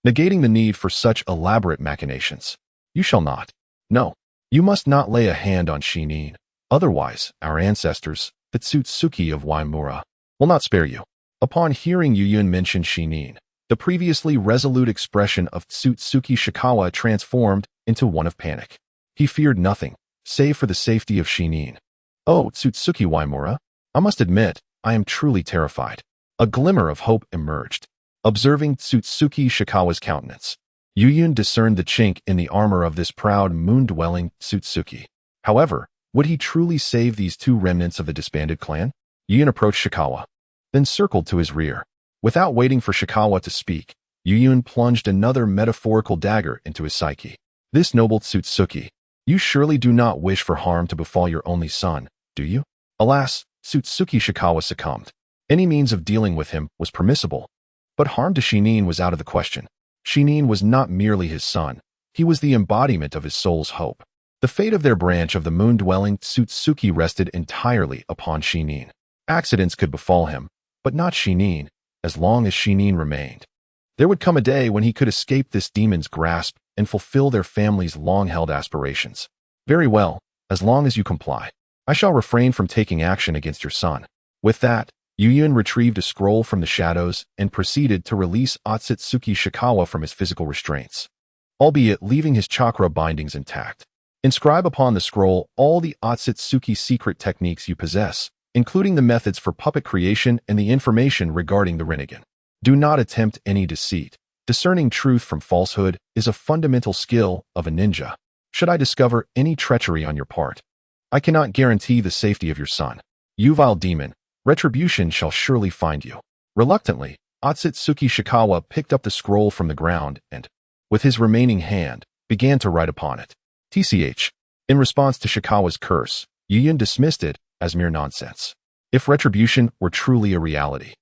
negating the need for such elaborate machinations. You shall not. No, you must not lay a hand on Shinin. Otherwise, our ancestors, the Tsutsuki of Waimura, will not spare you. Upon hearing Yuyun mention Shinin, the previously resolute expression of Tsutsuki Shikawa transformed into one of panic. He feared nothing, save for the safety of Shinin. Oh, Tsutsuki Waimura, I must admit, I am truly terrified. A glimmer of hope emerged. Observing Tsutsuki Shikawa's countenance, Yuyun discerned the chink in the armor of this proud moon-dwelling Tsutsuki. However, would he truly save these two remnants of the disbanded clan? Yuyun approached Shikawa, then circled to his rear. Without waiting for Shikawa to speak, Yuyun plunged another metaphorical dagger into his psyche. This noble Tsutsuki, you surely do not wish for harm to befall your only son, do you? Alas, Tsutsuki Shikawa succumbed. Any means of dealing with him was permissible, but harm to Shinin was out of the question. Shinin was not merely his son, he was the embodiment of his soul's hope. The fate of their branch of the moon-dwelling Tsutsuki rested entirely upon Shinin. Accidents could befall him, but not Shinin, as long as Shinin remained. There would come a day when he could escape this demon's grasp and fulfill their family's long-held aspirations. Very well, as long as you comply. I shall refrain from taking action against your son. With that, Yuyun retrieved a scroll from the shadows and proceeded to release Otsutsuki Shikawa from his physical restraints, albeit leaving his chakra bindings intact. Inscribe upon the scroll all the Otsutsuki secret techniques you possess, including the methods for puppet creation and the information regarding the Rinnegan. Do not attempt any deceit. Discerning truth from falsehood is a fundamental skill of a ninja. Should I discover any treachery on your part, I cannot guarantee the safety of your son. You vile demon, retribution shall surely find you. Reluctantly, Otsutsuki Shikawa picked up the scroll from the ground and, with his remaining hand, began to write upon it. TCH. In response to Shikawa's curse, Yuyun dismissed it as mere nonsense. If retribution were truly a reality,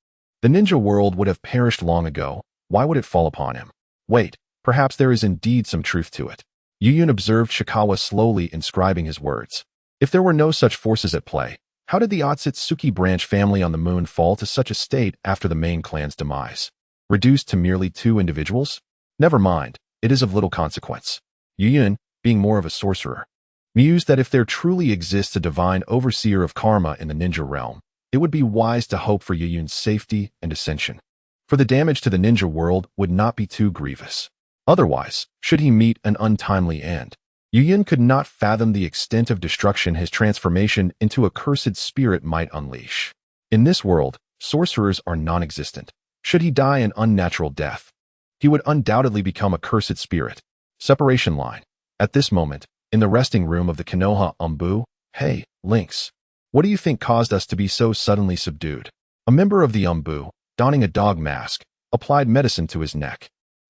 the ninja world would have perished long ago. Why would it fall upon him? Wait, perhaps there is indeed some truth to it. Yuyun observed Shikawa slowly inscribing his words. If there were no such forces at play, How did the Otsutsuki branch family on the moon fall to such a state after the main clan's demise? Reduced to merely 2 individuals? Never mind, it is of little consequence. Yuyun, being more of a sorcerer, mused that if there truly exists a divine overseer of karma in the ninja realm, it would be wise to hope for Yuyun's safety and ascension, for the damage to the ninja world would not be too grievous. Otherwise, should he meet an untimely end, Yuyun could not fathom the extent of destruction his transformation into a cursed spirit might unleash. In this world, sorcerers are non-existent. Should he die an unnatural death, he would undoubtedly become a cursed spirit. Separation line. At this moment, in the resting room of the Konoha Umbu, "Hey, Lynx. What do you think caused us to be so suddenly subdued?" A member of the Umbu, donning a dog mask, applied medicine to his neck.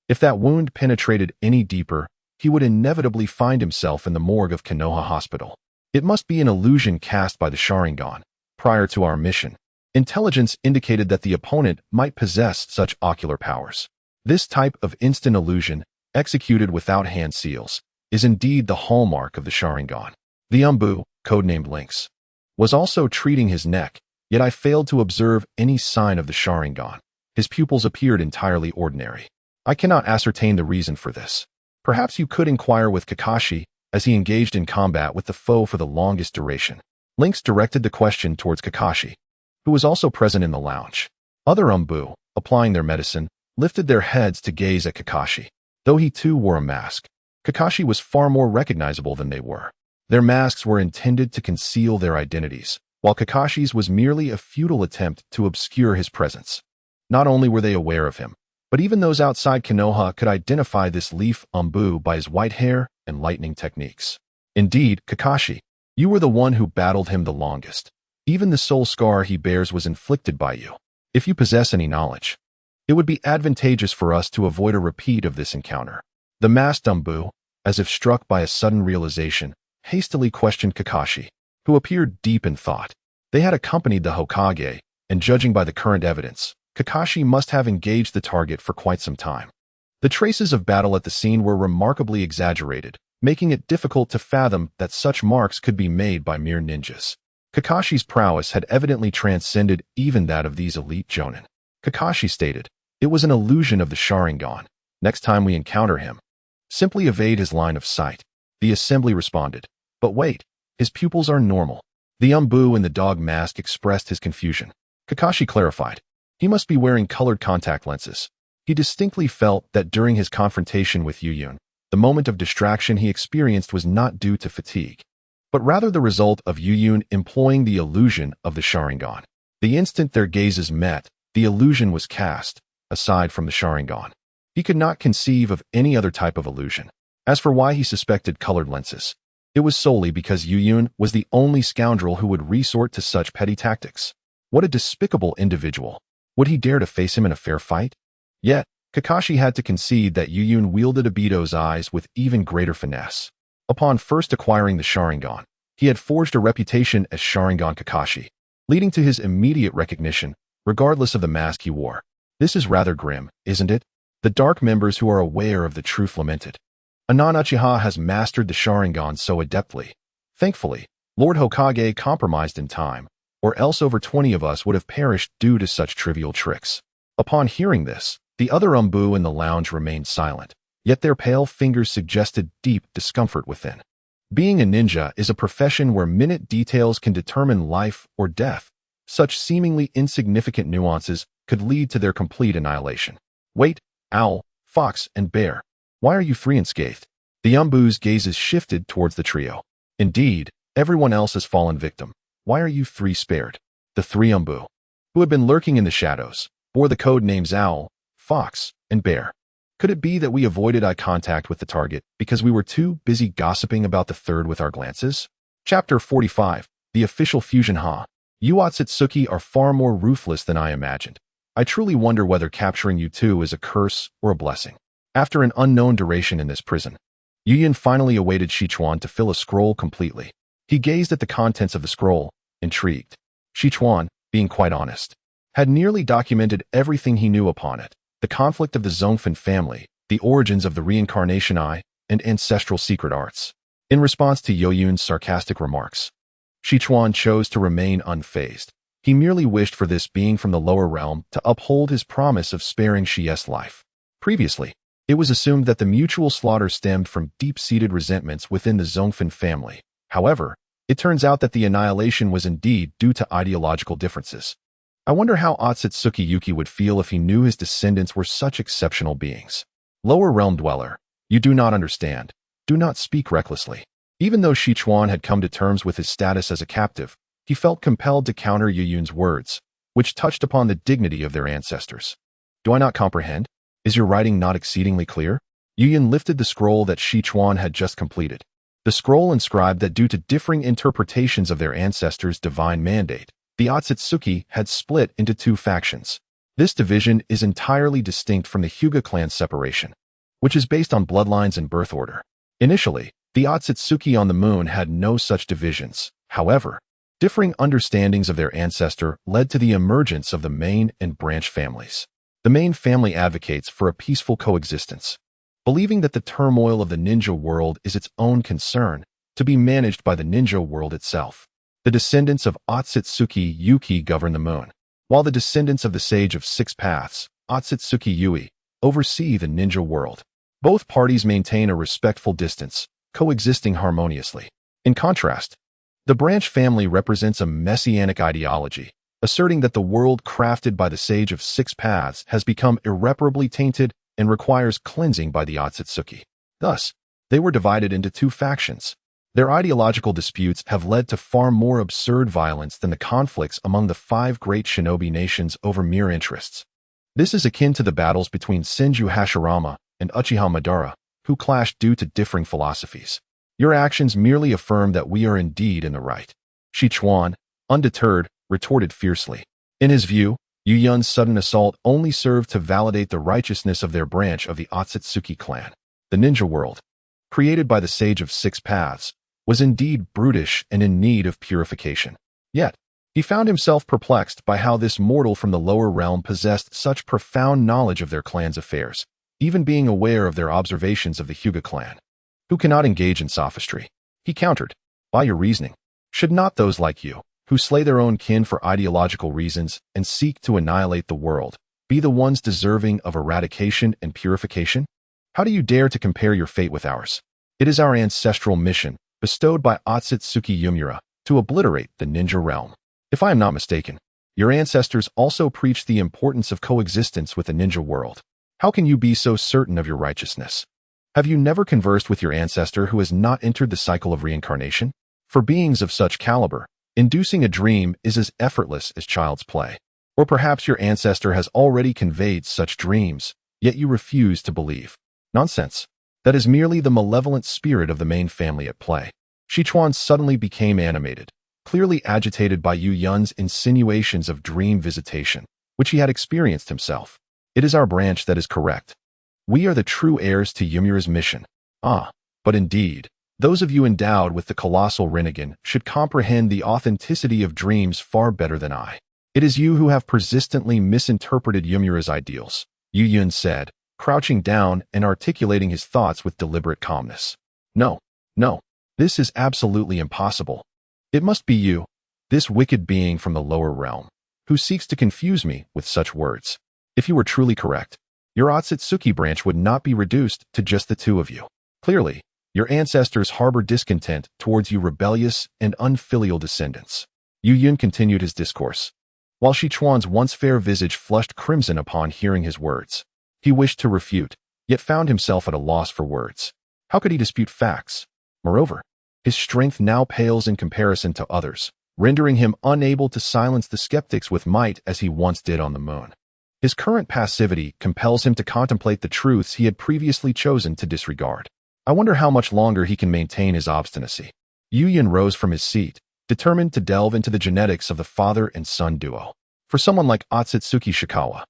If that wound penetrated any deeper, he would inevitably find himself in the morgue of Konoha Hospital. It must be an illusion cast by the Sharingan. Prior to our mission, intelligence indicated that the opponent might possess such ocular powers. This type of instant illusion, executed without hand seals, is indeed the hallmark of the Sharingan. The Umbu, codenamed Lynx, was also treating his neck, yet I failed to observe any sign of the Sharingan. His pupils appeared entirely ordinary. I cannot ascertain the reason for this. Perhaps you could inquire with Kakashi, as he engaged in combat with the foe for the longest duration. Lynx directed the question towards Kakashi, who was also present in the lounge. Other Umbu, applying their medicine, lifted their heads to gaze at Kakashi. Though he too wore a mask, Kakashi was far more recognizable than they were. Their masks were intended to conceal their identities, while Kakashi's was merely a futile attempt to obscure his presence. Not only were they aware of him, but even those outside Konoha could identify this leaf Umbu by his white hair and lightning techniques. Indeed, Kakashi, you were the one who battled him the longest. Even the soul scar he bears was inflicted by you. If you possess any knowledge, it would be advantageous for us to avoid a repeat of this encounter. The masked Umbu, as if struck by a sudden realization, hastily questioned Kakashi, who appeared deep in thought. They had accompanied the Hokage, and judging by the current evidence, Kakashi must have engaged the target for quite some time. The traces of battle at the scene were remarkably exaggerated, making it difficult to fathom that such marks could be made by mere ninjas. Kakashi's prowess had evidently transcended even that of these elite jonin. Kakashi stated, "It was an illusion of the Sharingan. Next time we encounter him, simply evade his line of sight." The assembly responded, "But wait, his pupils are normal." The Umbu in the dog mask expressed his confusion. Kakashi clarified, "He must be wearing colored contact lenses." He distinctly felt that during his confrontation with Yuyun, the moment of distraction he experienced was not due to fatigue, but rather the result of Yuyun employing the illusion of the Sharingan. The instant their gazes met, the illusion was cast, aside from the Sharingan. He could not conceive of any other type of illusion. As for why he suspected colored lenses, it was solely because Yuyun was the only scoundrel who would resort to such petty tactics. What a despicable individual. Would he dare to face him in a fair fight? Yet, Kakashi had to concede that Yuyun wielded Obito's eyes with even greater finesse. Upon first acquiring the Sharingan, he had forged a reputation as Sharingan Kakashi, leading to his immediate recognition, regardless of the mask he wore. This is rather grim, isn't it? The dark members who are aware of the truth lamented. A non-Uchiha has mastered the Sharingan so adeptly. Thankfully, Lord Hokage compromised in time, or else over 20 of us would have perished due to such trivial tricks. Upon hearing this, the other Umbu in the lounge remained silent, yet their pale fingers suggested deep discomfort within. Being a ninja is a profession where minute details can determine life or death. Such seemingly insignificant nuances could lead to their complete annihilation. Wait, owl, fox, and bear. Why are you 3 unscathed? The Umbu's gazes shifted towards the trio. Indeed, everyone else has fallen victim. Why are you 3 spared? The 3 Umbu, who had been lurking in the shadows, bore the code names Owl, Fox, and Bear. Could it be that we avoided eye contact with the target because we were too busy gossiping about the third with our glances? Chapter 45, The Official Fusion Ha. You Otsutsuki are far more ruthless than I imagined. I truly wonder whether capturing you two is a curse or a blessing. After an unknown duration in this prison, Yuyun finally awaited Sichuan to fill a scroll completely. He gazed at the contents of the scroll, intrigued. Sichuan, being quite honest, had nearly documented everything he knew upon it: the conflict of the Zongfen family, the origins of the reincarnation eye, and ancestral secret arts. In response to Yuyun's sarcastic remarks, Sichuan chose to remain unfazed. He merely wished for this being from the lower realm to uphold his promise of sparing Xie's life. Previously, it was assumed that the mutual slaughter stemmed from deep-seated resentments within the Zhongfen family. However, it turns out that the annihilation was indeed due to ideological differences. I wonder how Otsutsuki Yuki would feel if he knew his descendants were such exceptional beings. Lower realm dweller, you do not understand. Do not speak recklessly. Even though Sichuan had come to terms with his status as a captive, he felt compelled to counter Yu Yun's words, which touched upon the dignity of their ancestors. Do I not comprehend? Is your writing not exceedingly clear? Yu Yun lifted the scroll that Sichuan had just completed. The scroll inscribed that due to differing interpretations of their ancestors' divine mandate, the Otsutsuki had split into two factions. This division is entirely distinct from the Hyuga clan separation, which is based on bloodlines and birth order. Initially, the Otsutsuki on the moon had no such divisions. However, differing understandings of their ancestor led to the emergence of the main and branch families. The main family advocates for a peaceful coexistence, believing that the turmoil of the ninja world is its own concern, to be managed by the ninja world itself. The descendants of Otsutsuki Yuki govern the moon, while the descendants of the Sage of Six Paths, Otsutsuki Yui, oversee the ninja world. Both parties maintain a respectful distance, coexisting harmoniously. In contrast, the branch family represents a messianic ideology, asserting that the world crafted by the Sage of Six Paths has become irreparably tainted and requires cleansing by the Otsutsuki. Thus, they were divided into two factions. Their ideological disputes have led to far more absurd violence than the conflicts among the 5 great shinobi nations over mere interests. This is akin to the battles between Senju Hashirama and Uchiha Madara, who clashed due to differing philosophies. Your actions merely affirm that we are indeed in the right. Sichuan, undeterred, retorted fiercely. In his view, Yu Yun's sudden assault only served to validate the righteousness of their branch of the Otsutsuki clan. The ninja world, created by the Sage of Six Paths, was indeed brutish and in need of purification. Yet, he found himself perplexed by how this mortal from the lower realm possessed such profound knowledge of their clan's affairs, even being aware of their observations of the Hyuga clan, who cannot engage in sophistry. He countered, by your reasoning, should not those like you, who slay their own kin for ideological reasons and seek to annihilate the world, be the ones deserving of eradication and purification? How do you dare to compare your fate with ours? It is our ancestral mission, bestowed by Otsutsuki Yumura, to obliterate the ninja realm. If I am not mistaken, your ancestors also preached the importance of coexistence with the ninja world. How can you be so certain of your righteousness? Have you never conversed with your ancestor who has not entered the cycle of reincarnation? For beings of such caliber, inducing a dream is as effortless as child's play. Or perhaps your ancestor has already conveyed such dreams, yet you refuse to believe. Nonsense. That is merely the malevolent spirit of the main family at play. Sichuan suddenly became animated, clearly agitated by Yu Yun's insinuations of dream visitation, which he had experienced himself. It is our branch that is correct. We are the true heirs to Yumura's mission. Ah, but indeed, those of you endowed with the colossal Rinnegan should comprehend the authenticity of dreams far better than I. It is you who have persistently misinterpreted Yumura's ideals, Yu Yun said, crouching down and articulating his thoughts with deliberate calmness. No, this is absolutely impossible. It must be you, this wicked being from the lower realm, who seeks to confuse me with such words. If you were truly correct, your Otsutsuki branch would not be reduced to just the two of you. Clearly, your ancestors harbor discontent towards you rebellious and unfilial descendants. Yu Yun continued his discourse, while Sichuan's once fair visage flushed crimson upon hearing his words. He wished to refute, yet found himself at a loss for words. How could he dispute facts? Moreover, his strength now pales in comparison to others, rendering him unable to silence the skeptics with might as he once did on the moon. His current passivity compels him to contemplate the truths he had previously chosen to disregard. I wonder how much longer he can maintain his obstinacy. Yu Yun rose from his seat, determined to delve into the genetics of the father and son duo. For someone like Otsutsuki Shikawa,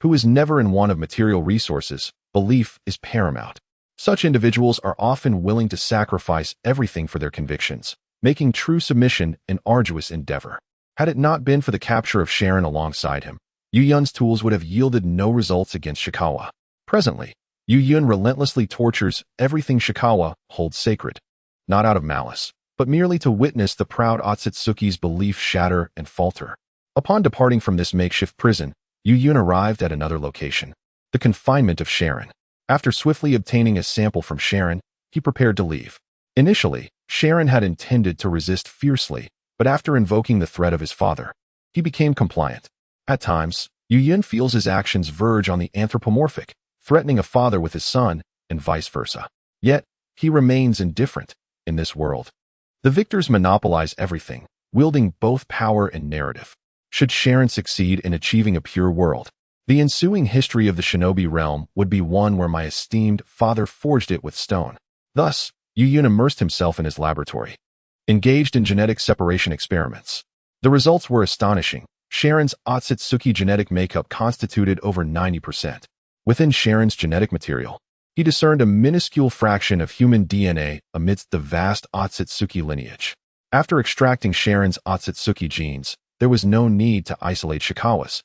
who is never in want of material resources, belief is paramount. Such individuals are often willing to sacrifice everything for their convictions, making true submission an arduous endeavor. Had it not been for the capture of Sharon alongside him, Yu Yun's tools would have yielded no results against Shikawa. Presently, Yu Yun relentlessly tortures everything Shikawa holds sacred, not out of malice, but merely to witness the proud Otsutsuki's belief shatter and falter. Upon departing from this makeshift prison, Yu Yun arrived at another location, the confinement of Sharon. After swiftly obtaining a sample from Sharon, he prepared to leave. Initially, Sharon had intended to resist fiercely, but after invoking the threat of his father, he became compliant. At times, Yu Yun feels his actions verge on the anthropomorphic, threatening a father with his son, and vice versa. Yet, he remains indifferent in this world. The victors monopolize everything, wielding both power and narrative. Should Sharon succeed in achieving a pure world, the ensuing history of the shinobi realm would be one where my esteemed father forged it with stone. Thus, Yu Yun immersed himself in his laboratory, engaged in genetic separation experiments. The results were astonishing. Sharon's Otsutsuki genetic makeup constituted over 90%. Within Sharon's genetic material, he discerned a minuscule fraction of human DNA amidst the vast Otsutsuki lineage. After extracting Sharon's Otsutsuki genes, there was no need to isolate Shikawa's,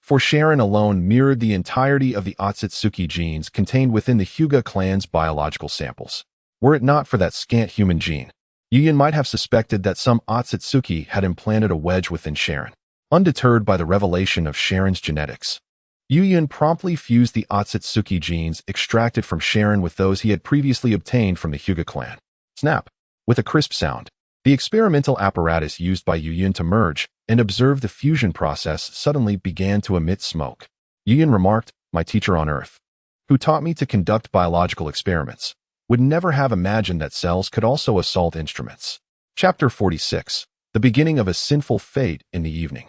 for Sharon alone mirrored the entirety of the Otsutsuki genes contained within the Hyuga clan's biological samples. Were it not for that scant human gene, Yu Yun might have suspected that some Otsutsuki had implanted a wedge within Sharon. Undeterred by the revelation of Sharon's genetics, Yu Yun promptly fused the Otsutsuki genes extracted from Sharon with those he had previously obtained from the Hyuga clan. Snap! With a crisp sound, the experimental apparatus used by Yu Yun to merge and observe the fusion process suddenly began to emit smoke. Yu Yun remarked, "My teacher on Earth, who taught me to conduct biological experiments, would never have imagined that cells could also assault instruments." Chapter 46. The beginning of a sinful fate in the evening.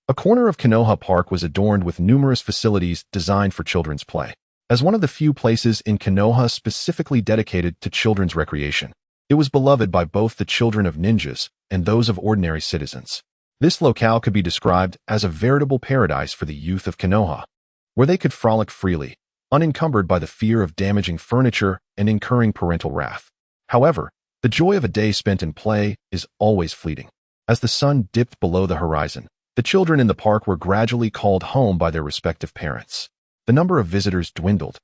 A corner of Konoha Park was adorned with numerous facilities designed for children's play. As one of the few places in Konoha specifically dedicated to children's recreation, it was beloved by both the children of ninjas and those of ordinary citizens. This locale could be described as a veritable paradise for the youth of Konoha, where they could frolic freely, unencumbered by the fear of damaging furniture and incurring parental wrath. However, the joy of a day spent in play is always fleeting. As the sun dipped below the horizon, the children in the park were gradually called home by their respective parents. The number of visitors dwindled,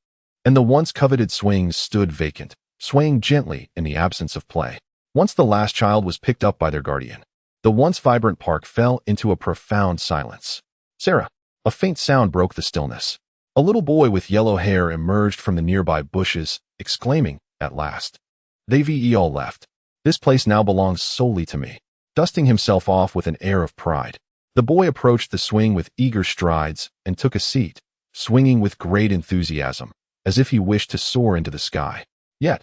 and the once coveted swings stood vacant, swaying gently in the absence of play. Once the last child was picked up by their guardian, the once vibrant park fell into a profound silence. "Sarah!" A faint sound broke the stillness. A little boy with yellow hair emerged from the nearby bushes, exclaiming, "At last. They've all left. This place now belongs solely to me." Dusting himself off with an air of pride, the boy approached the swing with eager strides and took a seat, swinging with great enthusiasm, as if he wished to soar into the sky. Yet,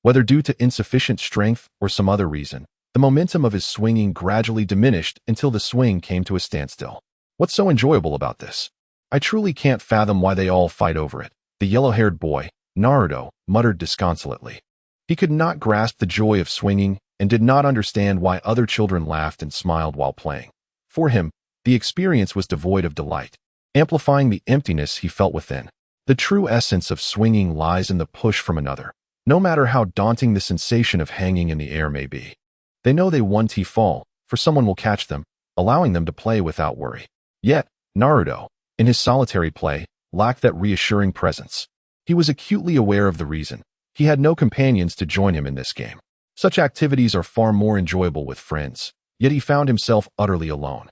whether due to insufficient strength or some other reason, the momentum of his swinging gradually diminished until the swing came to a standstill. "What's so enjoyable about this? I truly can't fathom why they all fight over it," the yellow-haired boy, Naruto, muttered disconsolately. He could not grasp the joy of swinging and did not understand why other children laughed and smiled while playing. For him, the experience was devoid of delight, amplifying the emptiness he felt within. The true essence of swinging lies in the push from another, no matter how daunting the sensation of hanging in the air may be. They know they won't fall, for someone will catch them, allowing them to play without worry. Yet, Naruto, in his solitary play, lacked that reassuring presence. He was acutely aware of the reason. He had no companions to join him in this game. Such activities are far more enjoyable with friends, yet he found himself utterly alone.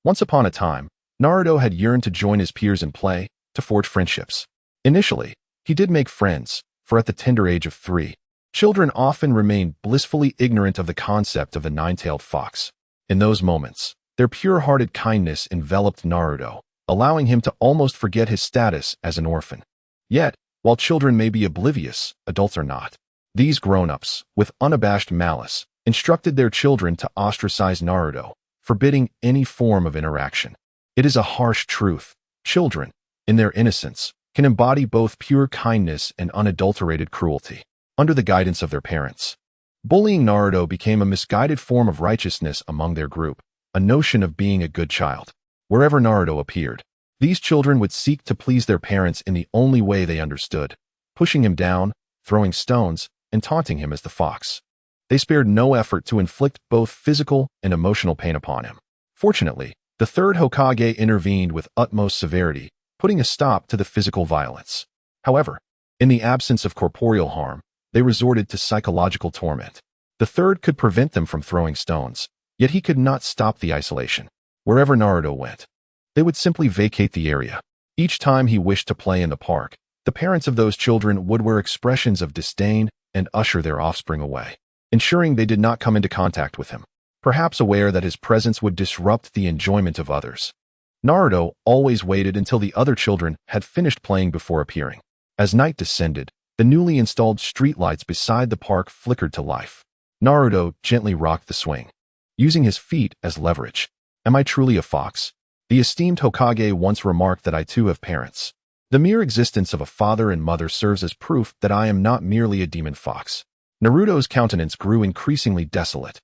Once upon a time, Naruto had yearned to join his peers in play, to forge friendships. Initially, he did make friends, for at the tender age of 3, children often remain blissfully ignorant of the concept of the nine-tailed fox. In those moments, their pure-hearted kindness enveloped Naruto, allowing him to almost forget his status as an orphan. Yet, while children may be oblivious, adults are not. These grown-ups, with unabashed malice, instructed their children to ostracize Naruto, forbidding any form of interaction. It is a harsh truth. Children, in their innocence, can embody both pure kindness and unadulterated cruelty, under the guidance of their parents. Bullying Naruto became a misguided form of righteousness among their group, a notion of being a good child. Wherever Naruto appeared, these children would seek to please their parents in the only way they understood, pushing him down, throwing stones, and taunting him as the fox. They spared no effort to inflict both physical and emotional pain upon him. Fortunately, the third Hokage intervened with utmost severity, putting a stop to the physical violence. However, in the absence of corporeal harm, they resorted to psychological torment. The third could prevent them from throwing stones, yet he could not stop the isolation. Wherever Naruto went, they would simply vacate the area. Each time he wished to play in the park, the parents of those children would wear expressions of disdain and usher their offspring away, ensuring they did not come into contact with him, perhaps aware that his presence would disrupt the enjoyment of others. Naruto always waited until the other children had finished playing before appearing. As night descended, the newly installed streetlights beside the park flickered to life. Naruto gently rocked the swing, using his feet as leverage. Am I truly a fox? The esteemed Hokage once remarked that I too have parents. The mere existence of a father and mother serves as proof that I am not merely a demon fox. Naruto's countenance grew increasingly desolate,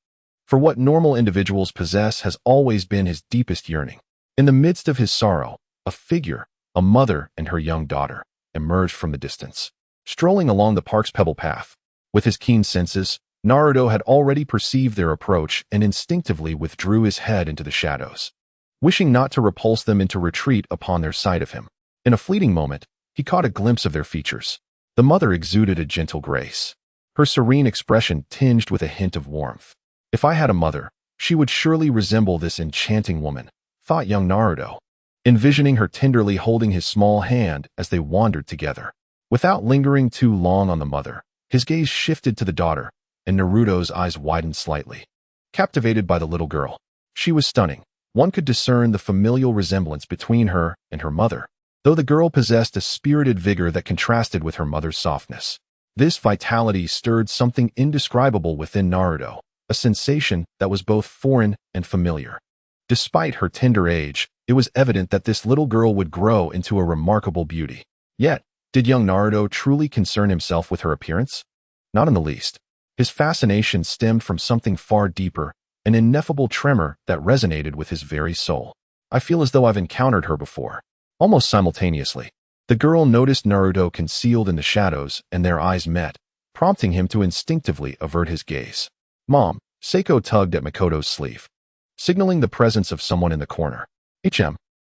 for what normal individuals possess has always been his deepest yearning. In the midst of his sorrow, a figure, a mother and her young daughter, emerged from the distance, strolling along the park's pebble path. With his keen senses, Naruto had already perceived their approach and instinctively withdrew his head into the shadows, wishing not to repulse them into retreat upon their sight of him. In a fleeting moment, he caught a glimpse of their features. The mother exuded a gentle grace, her serene expression tinged with a hint of warmth. If I had a mother, she would surely resemble this enchanting woman, thought young Naruto, envisioning her tenderly holding his small hand as they wandered together. Without lingering too long on the mother, his gaze shifted to the daughter, and Naruto's eyes widened slightly. Captivated by the little girl, she was stunning. One could discern the familial resemblance between her and her mother, though the girl possessed a spirited vigor that contrasted with her mother's softness. This vitality stirred something indescribable within Naruto, a sensation that was both foreign and familiar. Despite her tender age, it was evident that this little girl would grow into a remarkable beauty. Yet, did young Naruto truly concern himself with her appearance? Not in the least. His fascination stemmed from something far deeper, an ineffable tremor that resonated with his very soul. I feel as though I've encountered her before. Almost simultaneously, the girl noticed Naruto concealed in the shadows and their eyes met, prompting him to instinctively avert his gaze. Mom, Seiko tugged at Makoto's sleeve, signaling the presence of someone in the corner.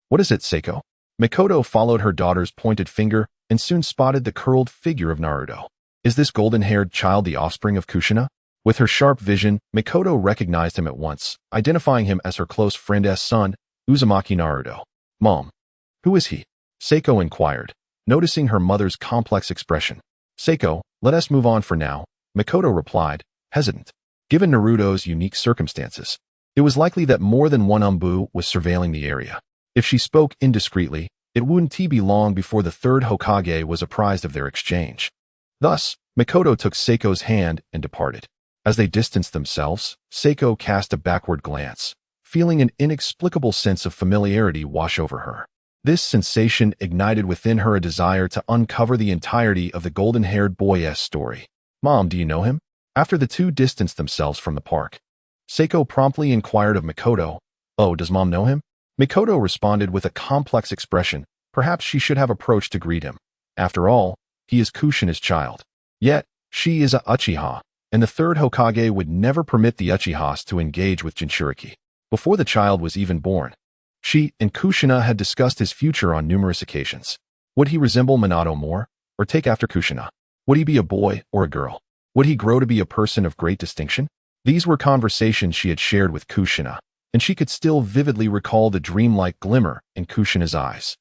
What is it, Seiko? Makoto followed her daughter's pointed finger and soon spotted the curled figure of Naruto. Is this golden-haired child the offspring of Kushina? With her sharp vision, Makoto recognized him at once, identifying him as her close friend's son, Uzumaki Naruto. Mom, who is he? Seiko inquired, noticing her mother's complex expression. Seiko, let us move on for now, Makoto replied, hesitant. Given Naruto's unique circumstances, it was likely that more than one Umbu was surveilling the area. If she spoke indiscreetly, it wouldn't be long before the third Hokage was apprised of their exchange. Thus, Makoto took Seiko's hand and departed. As they distanced themselves, Seiko cast a backward glance, feeling an inexplicable sense of familiarity wash over her. This sensation ignited within her a desire to uncover the entirety of the golden-haired boy's story. Mom, do you know him? After the two distanced themselves from the park, Seiko promptly inquired of Makoto, Oh, does Mom know him? Makoto responded with a complex expression. Perhaps she should have approached to greet him. After all, he is Kushina's child. Yet, she is a Uchiha, and the third Hokage would never permit the Uchihas to engage with Jinchuriki. Before the child was even born, she and Kushina had discussed his future on numerous occasions. Would he resemble Minato more, or take after Kushina? Would he be a boy or a girl? Would he grow to be a person of great distinction? These were conversations she had shared with Kushina, and she could still vividly recall the dreamlike glimmer in Kushina's eyes.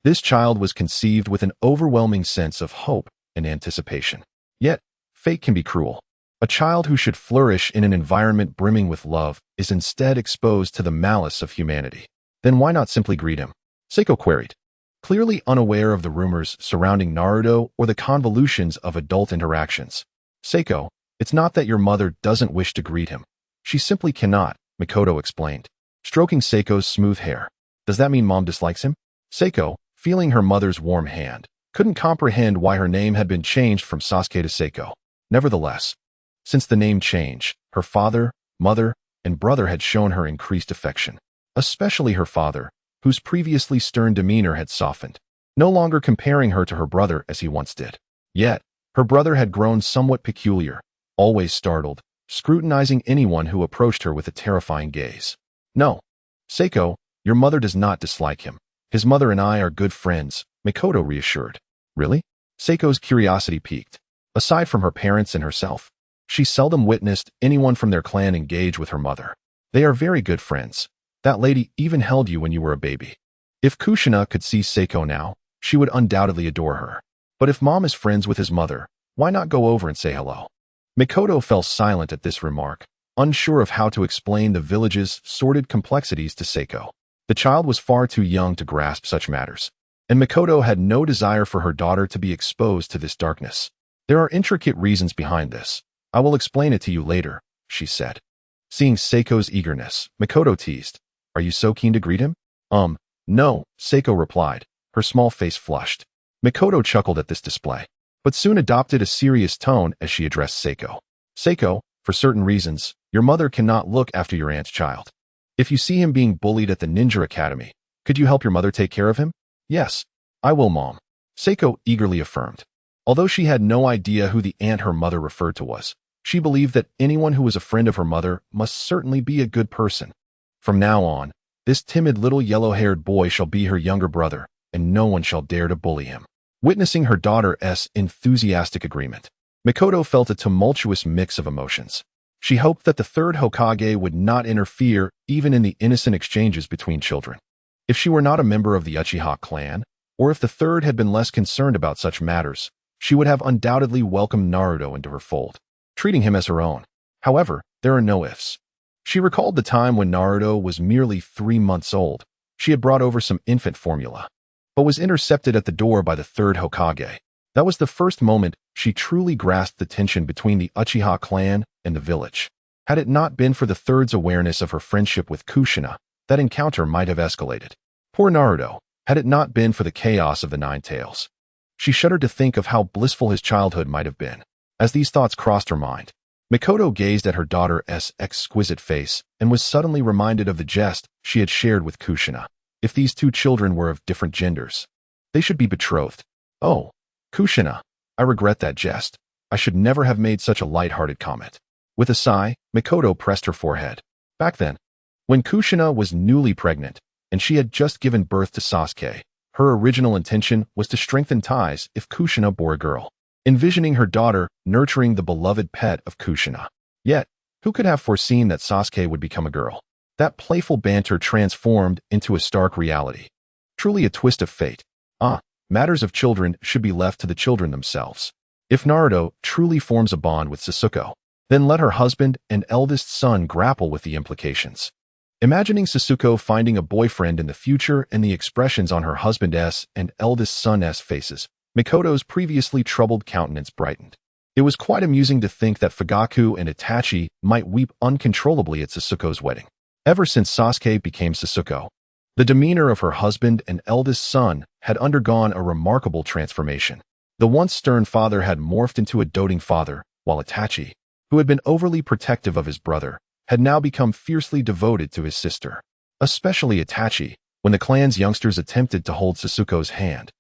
This child was conceived with an overwhelming sense of hope and anticipation. Yet, fate can be cruel. A child who should flourish in an environment brimming with love is instead exposed to the malice of humanity. Then why not simply greet him? Seiko queried, clearly unaware of the rumors surrounding Naruto or the convolutions of adult interactions. Seiko, it's not that your mother doesn't wish to greet him. She simply cannot, Makoto explained, stroking Seiko's smooth hair. Does that mean Mom dislikes him? Seiko, feeling her mother's warm hand, couldn't comprehend why her name had been changed from Sasuke to Seiko. Nevertheless, since the name change, her father, mother, and brother had shown her increased affection. Especially her father, whose previously stern demeanor had softened, no longer comparing her to her brother as he once did. Yet, her brother had grown somewhat peculiar, always startled, scrutinizing anyone who approached her with a terrifying gaze. No, Seiko, your mother does not dislike him. His mother and I are good friends, Makoto reassured. Really? Seiko's curiosity piqued. Aside from her parents and herself, She seldom witnessed anyone from their clan engage with her mother. They are very good friends. That lady even held you when you were a baby. If Kushina could see Seiko now, she would undoubtedly adore her. But if Mom is friends with his mother, why not go over and say hello? Mikoto fell silent at this remark, unsure of how to explain the village's sordid complexities to Seiko. The child was far too young to grasp such matters, and Mikoto had no desire for her daughter to be exposed to this darkness. There are intricate reasons behind this. I will explain it to you later, she said. Seeing Seiko's eagerness, Mikoto teased, "Are you so keen to greet him?" No, Seiko replied, her small face flushed. Mikoto chuckled at this display, but soon adopted a serious tone as she addressed Seiko. Seiko, for certain reasons, your mother cannot look after your aunt's child. If you see him being bullied at the ninja academy, could you help your mother take care of him? Yes, I will, Mom, Seiko eagerly affirmed. Although she had no idea who the aunt her mother referred to was, she believed that anyone who was a friend of her mother must certainly be a good person. From now on, this timid little yellow-haired boy shall be her younger brother, and no one shall dare to bully him. Witnessing her daughter's enthusiastic agreement, Mikoto felt a tumultuous mix of emotions. She hoped that the third Hokage would not interfere even in the innocent exchanges between children. If she were not a member of the Uchiha clan, or if the third had been less concerned about such matters, she would have undoubtedly welcomed Naruto into her fold, treating him as her own. However, there are no ifs. She recalled the time when Naruto was merely 3 months old. She had brought over some infant formula, but was intercepted at the door by the third Hokage. That was the first moment she truly grasped the tension between the Uchiha clan and the village. Had it not been for the third's awareness of her friendship with Kushina, that encounter might have escalated. Poor Naruto, had it not been for the chaos of the Nine Tails. She shuddered to think of how blissful his childhood might have been. As these thoughts crossed her mind, Mikoto gazed at her daughter's exquisite face and was suddenly reminded of the jest she had shared with Kushina. If these two children were of different genders, they should be betrothed. Oh, Kushina, I regret that jest. I should never have made such a light-hearted comment. With a sigh, Mikoto pressed her forehead. Back then, when Kushina was newly pregnant, and she had just given birth to Sasuke, her original intention was to strengthen ties if Kushina bore a girl, envisioning her daughter nurturing the beloved pet of Kushina. Yet, who could have foreseen that Sasuke would become a girl? That playful banter transformed into a stark reality. Truly a twist of fate. Matters of children should be left to the children themselves. If Naruto truly forms a bond with Sasuke, then let her husband and eldest son grapple with the implications. Imagining Sasuke finding a boyfriend in the future and the expressions on her husband's and eldest son's faces, Mikoto's previously troubled countenance brightened. It was quite amusing to think that Fugaku and Itachi might weep uncontrollably at Sasuke's wedding. Ever since Sasuke became Sasuke, the demeanor of her husband and eldest son had undergone a remarkable transformation. The once stern father had morphed into a doting father, while Itachi, who had been overly protective of his brother, had now become fiercely devoted to his sister. Especially Itachi, when the clan's youngsters attempted to hold Sasuke's hand.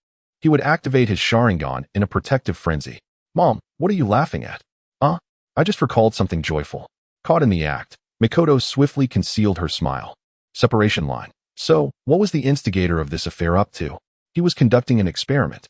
He would activate his Sharingan in a protective frenzy. Mom, what are you laughing at? I just recalled something joyful. Caught in the act, Mikoto swiftly concealed her smile. Separation line. So, what was the instigator of this affair up to? He was conducting an experiment.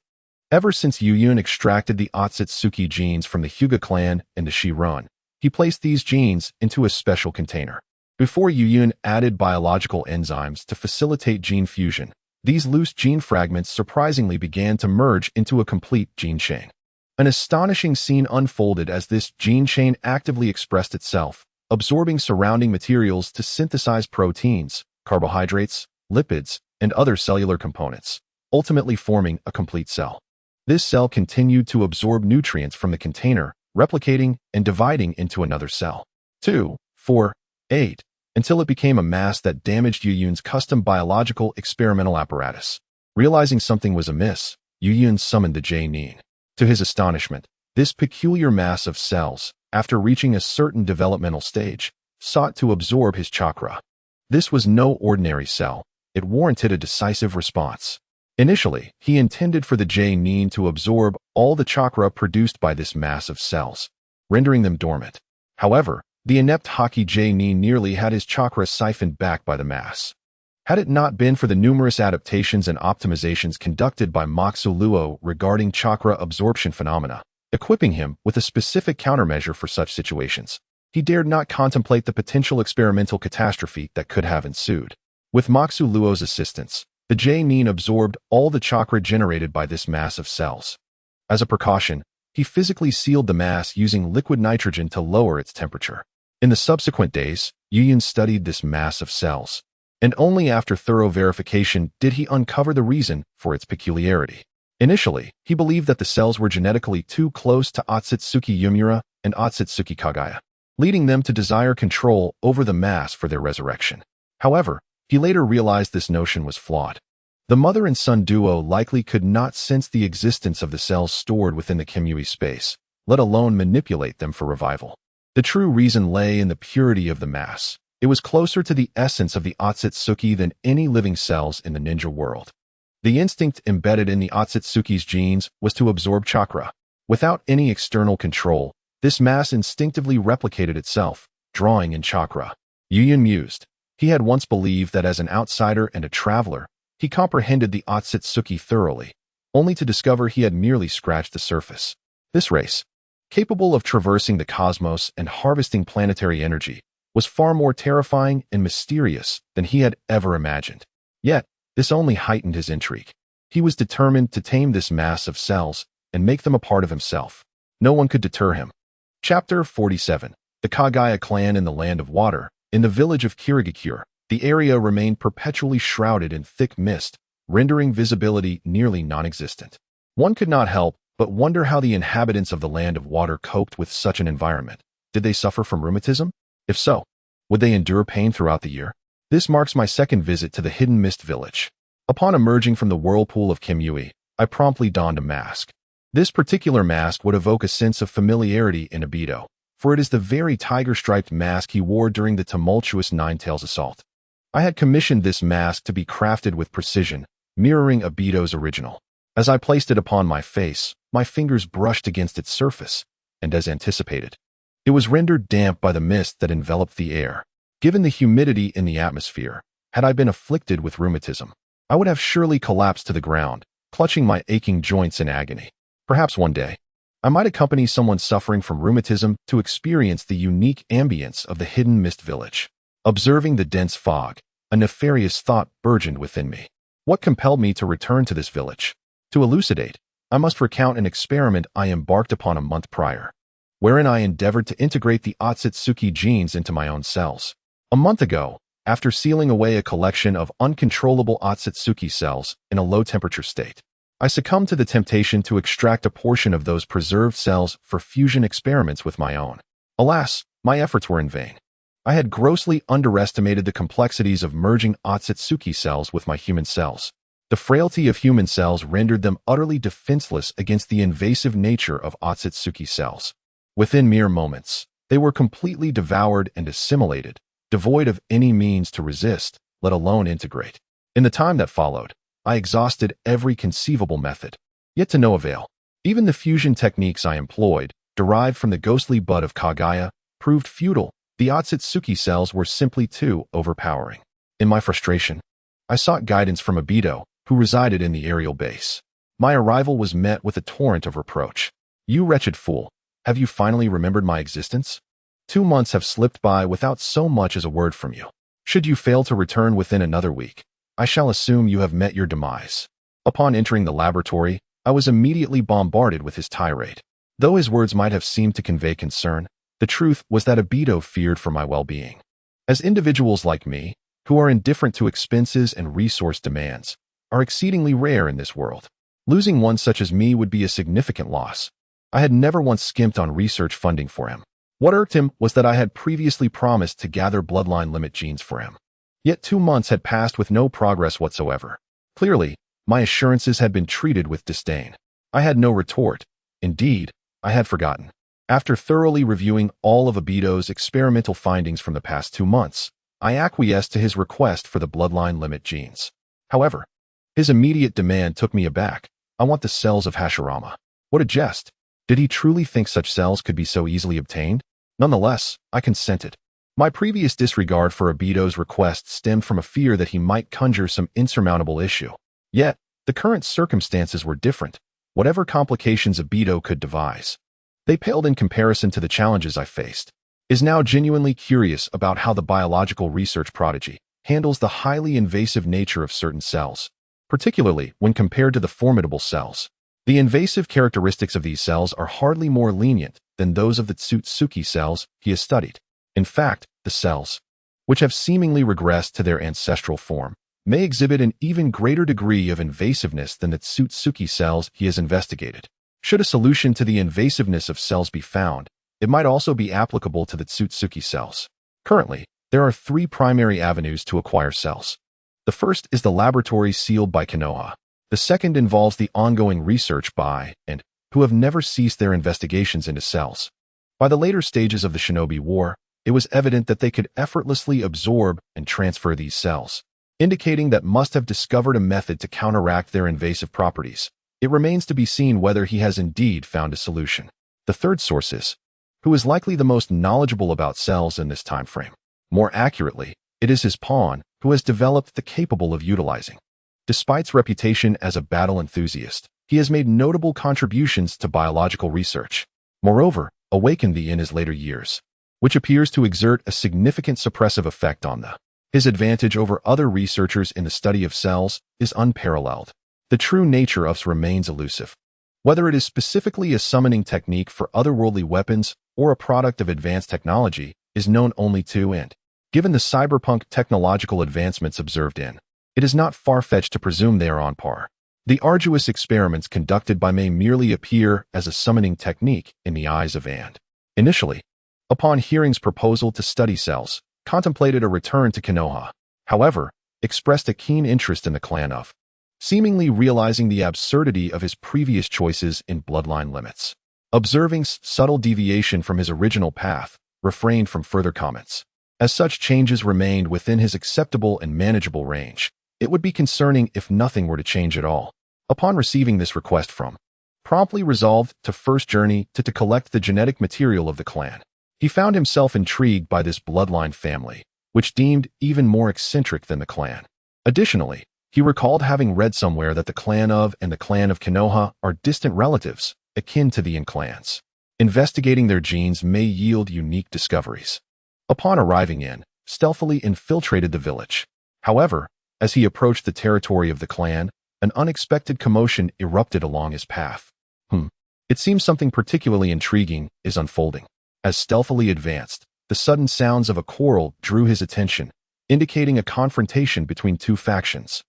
Ever since Yuyun extracted the Otsutsuki genes from the Hyuga clan and the Shiran, he placed these genes into a special container. Before Yuyun added biological enzymes to facilitate gene fusion, these loose gene fragments surprisingly began to merge into a complete gene chain. An astonishing scene unfolded as this gene chain actively expressed itself, absorbing surrounding materials to synthesize proteins, carbohydrates, lipids, and other cellular components, ultimately forming a complete cell. This cell continued to absorb nutrients from the container, replicating and dividing into another cell. 2, 4, 8, until it became a mass that damaged Yuyun's custom biological experimental apparatus. Realizing something was amiss, Yuyun summoned the J-Nin. To his astonishment, this peculiar mass of cells, after reaching a certain developmental stage, sought to absorb his chakra. This was no ordinary cell. It warranted a decisive response. Initially, he intended for the J-Nin to absorb all the chakra produced by this mass of cells, rendering them dormant. However, the inept Hokage J-Nin nearly had his chakra siphoned back by the mass. Had it not been for the numerous adaptations and optimizations conducted by Moxu Luo regarding chakra absorption phenomena, equipping him with a specific countermeasure for such situations. He dared not contemplate the potential experimental catastrophe that could have ensued. With Moxu Luo's assistance, the J-Nin absorbed all the chakra generated by this mass of cells. As a precaution, he physically sealed the mass using liquid nitrogen to lower its temperature. In the subsequent days, Yuyan studied this mass of cells, and only after thorough verification did he uncover the reason for its peculiarity. Initially, he believed that the cells were genetically too close to Otsutsuki Yumura and Otsutsuki Kagaya, leading them to desire control over the mass for their resurrection. However, he later realized this notion was flawed. The mother and son duo likely could not sense the existence of the cells stored within the Kimui space, let alone manipulate them for revival. The true reason lay in the purity of the mass. It was closer to the essence of the Otsutsuki than any living cells in the ninja world. The instinct embedded in the Otsutsuki's genes was to absorb chakra. Without any external control, this mass instinctively replicated itself, drawing in chakra. Yuyan mused. He had once believed that as an outsider and a traveler, he comprehended the Otsutsuki thoroughly, only to discover he had merely scratched the surface. This race, capable of traversing the cosmos and harvesting planetary energy, was far more terrifying and mysterious than he had ever imagined. Yet, this only heightened his intrigue. He was determined to tame this mass of cells and make them a part of himself. No one could deter him. Chapter 47. The Kagaya clan in the Land of Water. In the village of Kirigakure, the area remained perpetually shrouded in thick mist, rendering visibility nearly non-existent. One could not help but wonder how the inhabitants of the Land of Water coped with such an environment. Did they suffer from rheumatism? If so, would they endure pain throughout the year? This marks my second visit to the Hidden Mist Village. Upon emerging from the whirlpool of Kimui, I promptly donned a mask. This particular mask would evoke a sense of familiarity in Obito, for it is the very tiger-striped mask he wore during the tumultuous Nine-Tails assault. I had commissioned this mask to be crafted with precision, mirroring Obito's original. As I placed it upon my face, my fingers brushed against its surface, and as anticipated, it was rendered damp by the mist that enveloped the air. Given the humidity in the atmosphere, had I been afflicted with rheumatism, I would have surely collapsed to the ground, clutching my aching joints in agony. Perhaps one day, I might accompany someone suffering from rheumatism to experience the unique ambience of the Hidden Mist Village. Observing the dense fog, a nefarious thought burgeoned within me. What compelled me to return to this village? To elucidate, I must recount an experiment I embarked upon a month prior, wherein I endeavored to integrate the Otsutsuki genes into my own cells. A month ago, after sealing away a collection of uncontrollable Otsutsuki cells in a low-temperature state, I succumbed to the temptation to extract a portion of those preserved cells for fusion experiments with my own. Alas, my efforts were in vain. I had grossly underestimated the complexities of merging Otsutsuki cells with my human cells. The frailty of human cells rendered them utterly defenseless against the invasive nature of Otsutsuki cells. Within mere moments, they were completely devoured and assimilated, devoid of any means to resist, let alone integrate. In the time that followed, I exhausted every conceivable method, yet to no avail. Even the fusion techniques I employed, derived from the ghostly bud of Kagaya, proved futile. The Otsutsuki cells were simply too overpowering. In my frustration, I sought guidance from Obito, who resided in the aerial base. My arrival was met with a torrent of reproach. "You wretched fool, have you finally remembered my existence? 2 months have slipped by without so much as a word from you. Should you fail to return within another week, I shall assume you have met your demise." Upon entering the laboratory, I was immediately bombarded with his tirade. Though his words might have seemed to convey concern, the truth was that Obito feared for my well-being. As individuals like me, who are indifferent to expenses and resource demands, are exceedingly rare in this world, losing one such as me would be a significant loss. I had never once skimped on research funding for him. What irked him was that I had previously promised to gather bloodline limit genes for him. Yet 2 months had passed with no progress whatsoever. Clearly, my assurances had been treated with disdain. I had no retort. Indeed, I had forgotten. After thoroughly reviewing all of Obito's experimental findings from the past 2 months, I acquiesced to his request for the bloodline limit genes. However, his immediate demand took me aback. "I want the cells of Hashirama." What a jest! Did he truly think such cells could be so easily obtained? Nonetheless, I consented. My previous disregard for Obito's request stemmed from a fear that he might conjure some insurmountable issue. Yet, the current circumstances were different. Whatever complications Obito could devise, They paled in comparison to the challenges I faced. Is now genuinely curious about how the biological research prodigy handles the highly invasive nature of certain cells, particularly when compared to the formidable cells. The invasive characteristics of these cells are hardly more lenient than those of the Tsutsuki cells he has studied. In fact, the cells, which have seemingly regressed to their ancestral form, may exhibit an even greater degree of invasiveness than the Tsutsuki cells he has investigated. Should a solution to the invasiveness of cells be found, it might also be applicable to the Tsutsuki cells. Currently, there are 3 primary avenues to acquire cells. The first is the laboratory sealed by Konoha. The second involves the ongoing research by and who have never ceased their investigations into cells. By the later stages of the Shinobi War, it was evident that they could effortlessly absorb and transfer these cells, indicating that must have discovered a method to counteract their invasive properties. It remains to be seen whether he has indeed found a solution. The third source is who is likely the most knowledgeable about cells in this time frame. More accurately, it is his pawn who has developed the capable of utilizing. Despite his reputation as a battle enthusiast, he has made notable contributions to biological research. Moreover, awakened in his later years, which appears to exert a significant suppressive effect on his advantage over other researchers in the study of cells is unparalleled. The true nature of remains elusive. Whether it is specifically a summoning technique for otherworldly weapons or a product of advanced technology is known only to and, given the cyberpunk technological advancements observed in, it is not far-fetched to presume they are on par. The arduous experiments conducted by may merely appear as a summoning technique in the eyes of and. Initially, upon hearing's proposal to study cells, contemplated a return to Konoha, however, expressed a keen interest in the clan of, seemingly realizing the absurdity of his previous choices in bloodline limits. Observing subtle deviation from his original path, refrained from further comments. As such changes remained within his acceptable and manageable range, it would be concerning if nothing were to change at all. Upon receiving this request from, promptly resolved to first journey to collect the genetic material of the clan. He found himself intrigued by this bloodline family, which deemed even more eccentric than the clan. Additionally, he recalled having read somewhere that the clan of and the clan of Konoha are distant relatives, akin to the Yin clans. Investigating their genes may yield unique discoveries. Upon arriving in, stealthily infiltrated the village. However, as he approached the territory of the clan, an unexpected commotion erupted along his path. It seems something particularly intriguing is unfolding. As stealthily advanced, the sudden sounds of a quarrel drew his attention, indicating a confrontation between 2 factions.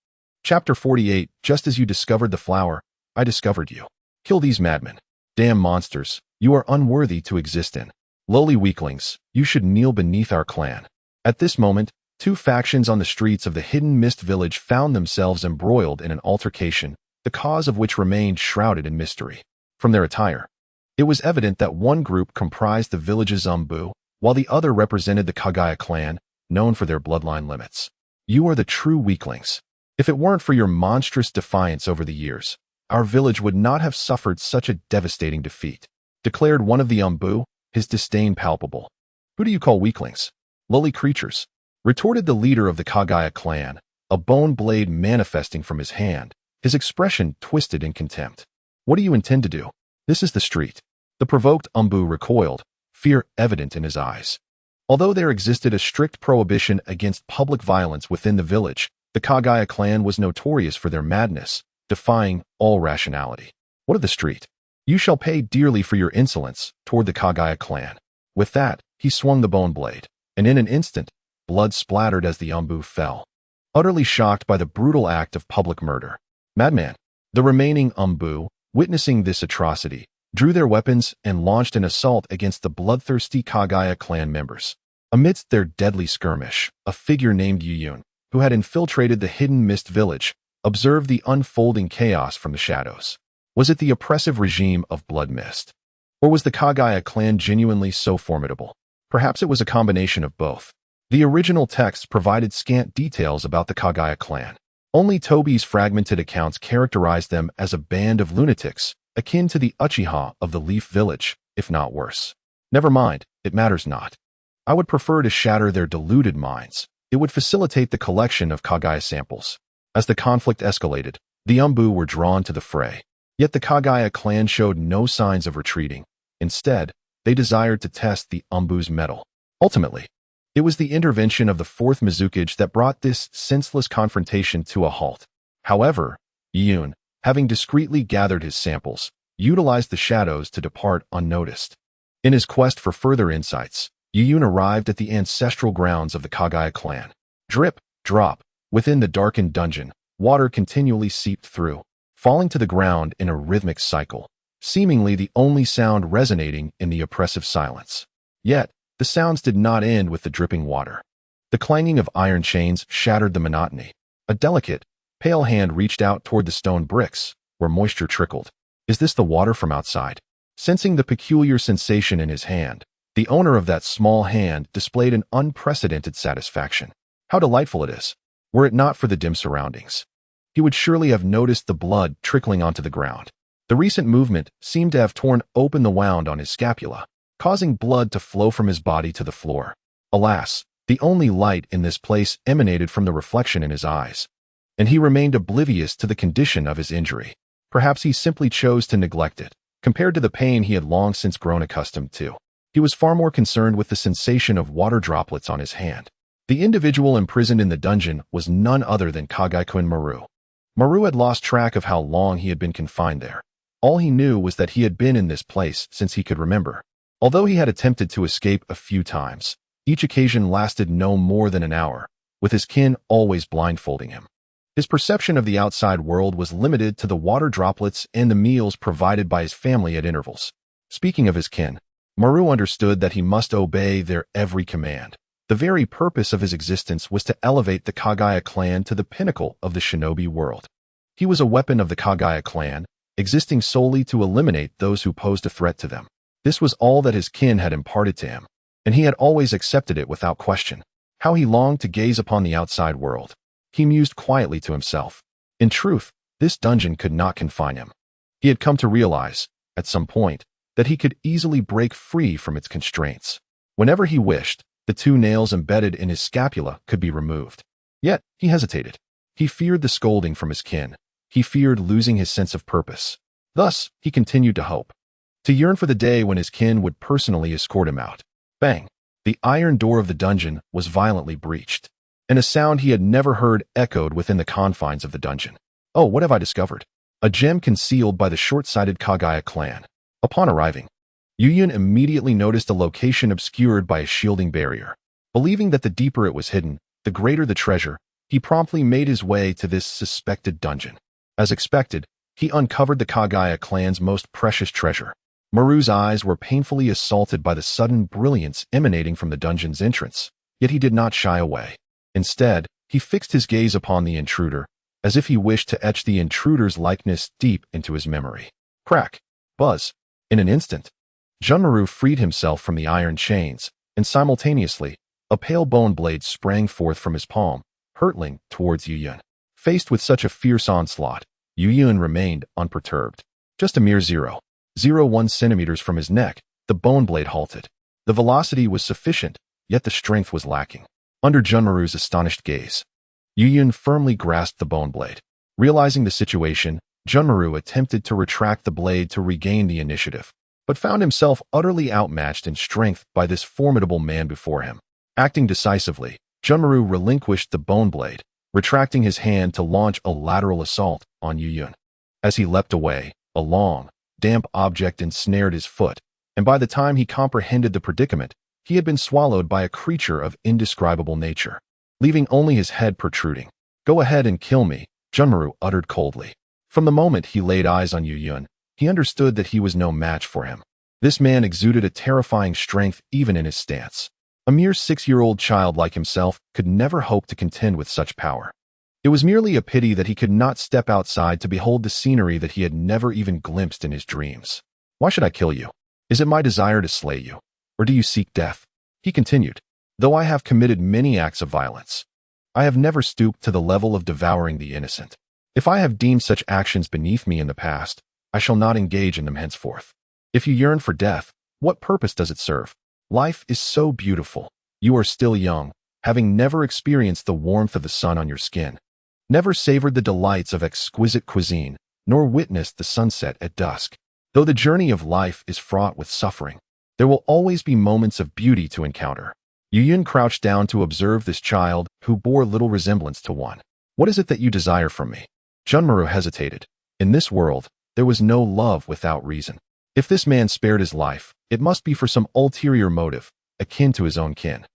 Chapter 48, just as you discovered the flower, I discovered you. Kill these madmen. Damn monsters, you are unworthy to exist in. Lowly weaklings, you should kneel beneath our clan. At this moment, 2 factions on the streets of the hidden mist village found themselves embroiled in an altercation, the cause of which remained shrouded in mystery. From their attire, it was evident that one group comprised the village's Umbu, while the other represented the Kagaya clan, known for their bloodline limits. You are the true weaklings. If it weren't for your monstrous defiance over the years, our village would not have suffered such a devastating defeat, declared one of the Umbu, his disdain palpable. Who do you call weaklings? Lowly creatures, retorted the leader of the Kagaya clan, a bone blade manifesting from his hand, his expression twisted in contempt. What do you intend to do? This is the street. The provoked Umbu recoiled, fear evident in his eyes. Although there existed a strict prohibition against public violence within the village, the Kagaya clan was notorious for their madness, defying all rationality. What of the street? You shall pay dearly for your insolence toward the Kagaya clan. With that, he swung the bone blade, and in an instant, blood splattered as the Umbu fell, utterly shocked by the brutal act of public murder. Madman. The remaining Umbu, witnessing this atrocity, drew their weapons and launched an assault against the bloodthirsty Kagaya clan members. Amidst their deadly skirmish, a figure named Yuyun, who had infiltrated the hidden mist village, observed the unfolding chaos from the shadows. Was it the oppressive regime of Blood Mist? Or was the Kagaya clan genuinely so formidable? Perhaps it was a combination of both. The original text provided scant details about the Kagaya clan. Only Tobi's fragmented accounts characterized them as a band of lunatics, akin to the Uchiha of the Leaf Village, if not worse. Never mind, it matters not. I would prefer to shatter their deluded minds. It would facilitate the collection of Kagaya samples. As the conflict escalated, the Umbu were drawn to the fray. Yet the Kagaya clan showed no signs of retreating. Instead, they desired to test the Umbu's mettle. Ultimately, it was the intervention of the fourth Mizukage that brought this senseless confrontation to a halt. However, Yun, having discreetly gathered his samples, utilized the shadows to depart unnoticed. In his quest for further insights, Yun arrived at the ancestral grounds of the Kagaya clan. Drip, drop, within the darkened dungeon, water continually seeped through, falling to the ground in a rhythmic cycle, seemingly the only sound resonating in the oppressive silence. Yet, the sounds did not end with the dripping water. The clanging of iron chains shattered the monotony. A delicate, pale hand reached out toward the stone bricks, where moisture trickled. Is this the water from outside? Sensing the peculiar sensation in his hand, the owner of that small hand displayed an unprecedented satisfaction. How delightful it is! Were it not for the dim surroundings, he would surely have noticed the blood trickling onto the ground. The recent movement seemed to have torn open the wound on his scapula, causing blood to flow from his body to the floor. Alas, the only light in this place emanated from the reflection in his eyes, and he remained oblivious to the condition of his injury. Perhaps he simply chose to neglect it, compared to the pain he had long since grown accustomed to. He was far more concerned with the sensation of water droplets on his hand. The individual imprisoned in the dungeon was none other than Kagai-kun Maru. Maru had lost track of how long he had been confined there. All he knew was that he had been in this place since he could remember. Although he had attempted to escape a few times, each occasion lasted no more than an hour, with his kin always blindfolding him. His perception of the outside world was limited to the water droplets and the meals provided by his family at intervals. Speaking of his kin, Maru understood that he must obey their every command. The very purpose of his existence was to elevate the Kagaya clan to the pinnacle of the shinobi world. He was a weapon of the Kagaya clan, existing solely to eliminate those who posed a threat to them. This was all that his kin had imparted to him, and he had always accepted it without question. How he longed to gaze upon the outside world. He mused quietly to himself. In truth, this dungeon could not confine him. He had come to realize, at some point, that he could easily break free from its constraints. Whenever he wished, the 2 nails embedded in his scapula could be removed. Yet, he hesitated. He feared the scolding from his kin. He feared losing his sense of purpose. Thus, he continued to hope. To yearn for the day when his kin would personally escort him out. Bang! The iron door of the dungeon was violently breached, and a sound he had never heard echoed within the confines of the dungeon. Oh, what have I discovered? A gem concealed by the short-sighted Kagaya clan. Upon arriving, Yuyun immediately noticed a location obscured by a shielding barrier. Believing that the deeper it was hidden, the greater the treasure, he promptly made his way to this suspected dungeon. As expected, he uncovered the Kagaya clan's most precious treasure. Maru's eyes were painfully assaulted by the sudden brilliance emanating from the dungeon's entrance, yet he did not shy away. Instead, he fixed his gaze upon the intruder, as if he wished to etch the intruder's likeness deep into his memory. Crack! Buzz! In an instant, Junmaru freed himself from the iron chains, and simultaneously, a pale bone blade sprang forth from his palm, hurtling towards Yuyun. Faced with such a fierce onslaught, Yuyun remained unperturbed. Just a mere 0.01 centimeters from his neck, the bone blade halted. The velocity was sufficient, yet the strength was lacking. Under Junmaru's astonished gaze, Yuyun firmly grasped the bone blade. Realizing the situation, Junmaru attempted to retract the blade to regain the initiative, but found himself utterly outmatched in strength by this formidable man before him. Acting decisively, Junmaru relinquished the bone blade, retracting his hand to launch a lateral assault on Yuyun. As he leapt away, a long, damp object ensnared his foot, and by the time he comprehended the predicament, he had been swallowed by a creature of indescribable nature, leaving only his head protruding. Go ahead and kill me, Junmaru uttered coldly. From the moment he laid eyes on Yuyun, he understood that he was no match for him. This man exuded a terrifying strength even in his stance. A mere 6-year-old child like himself could never hope to contend with such power. It was merely a pity that he could not step outside to behold the scenery that he had never even glimpsed in his dreams. Why should I kill you? Is it my desire to slay you? Or do you seek death? He continued. Though I have committed many acts of violence, I have never stooped to the level of devouring the innocent. If I have deemed such actions beneath me in the past, I shall not engage in them henceforth. If you yearn for death, what purpose does it serve? Life is so beautiful. You are still young, having never experienced the warmth of the sun on your skin, never savored the delights of exquisite cuisine, nor witnessed the sunset at dusk. Though the journey of life is fraught with suffering, there will always be moments of beauty to encounter. Yuyun crouched down to observe this child who bore little resemblance to one. What is it that you desire from me? Junmaru hesitated. In this world, there was no love without reason. If this man spared his life, it must be for some ulterior motive, akin to his own kin.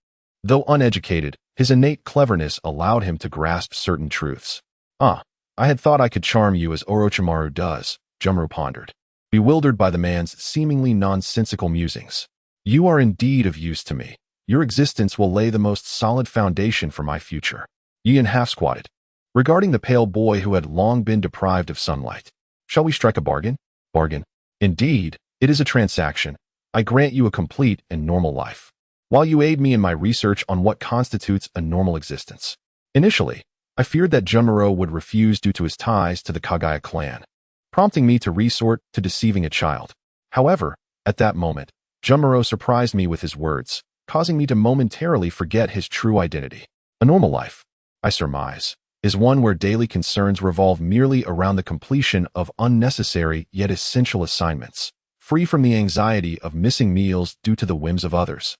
Though uneducated, his innate cleverness allowed him to grasp certain truths. I had thought I could charm you as Orochimaru does, Junmaru pondered, bewildered by the man's seemingly nonsensical musings. You are indeed of use to me. Your existence will lay the most solid foundation for my future. Yuyun half-squatted, regarding the pale boy who had long been deprived of sunlight. Shall we strike a bargain? Bargain. Indeed, it is a transaction. I grant you a complete and normal life, while you aid me in my research on what constitutes a normal existence. Initially, I feared that Junmaru would refuse due to his ties to the Kagaya clan, prompting me to resort to deceiving a child. However, at that moment, Junmaru surprised me with his words, causing me to momentarily forget his true identity. A normal life, I surmise, is one where daily concerns revolve merely around the completion of unnecessary yet essential assignments, free from the anxiety of missing meals due to the whims of others,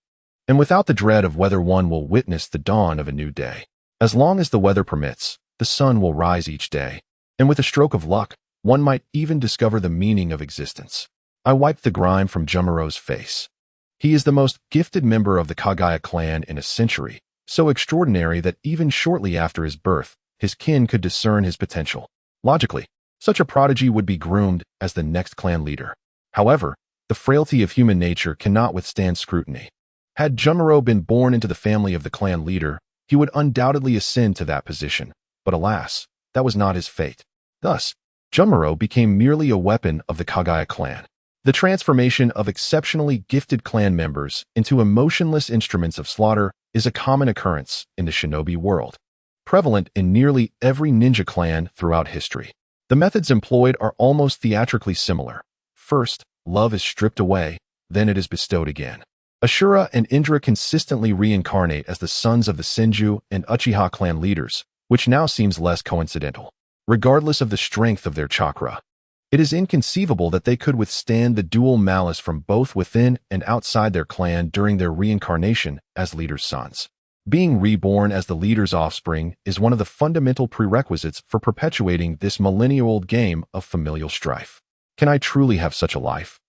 and without the dread of whether one will witness the dawn of a new day. As long as the weather permits, the sun will rise each day, and with a stroke of luck, one might even discover the meaning of existence. I wiped the grime from Junmaru's face. He is the most gifted member of the Kagaya clan in a century, so extraordinary that even shortly after his birth, his kin could discern his potential. Logically, such a prodigy would be groomed as the next clan leader. However, the frailty of human nature cannot withstand scrutiny. Had Junmaru been born into the family of the clan leader, he would undoubtedly ascend to that position, but alas, that was not his fate. Thus, Junmaru became merely a weapon of the Kagaya clan. The transformation of exceptionally gifted clan members into emotionless instruments of slaughter is a common occurrence in the shinobi world, prevalent in nearly every ninja clan throughout history. The methods employed are almost theatrically similar. First, love is stripped away, then it is bestowed again. Ashura and Indra consistently reincarnate as the sons of the Senju and Uchiha clan leaders, which now seems less coincidental. Regardless of the strength of their chakra, it is inconceivable that they could withstand the dual malice from both within and outside their clan during their reincarnation as leaders' sons. Being reborn as the leader's offspring is one of the fundamental prerequisites for perpetuating this millennia-old game of familial strife. Can I truly have such a life?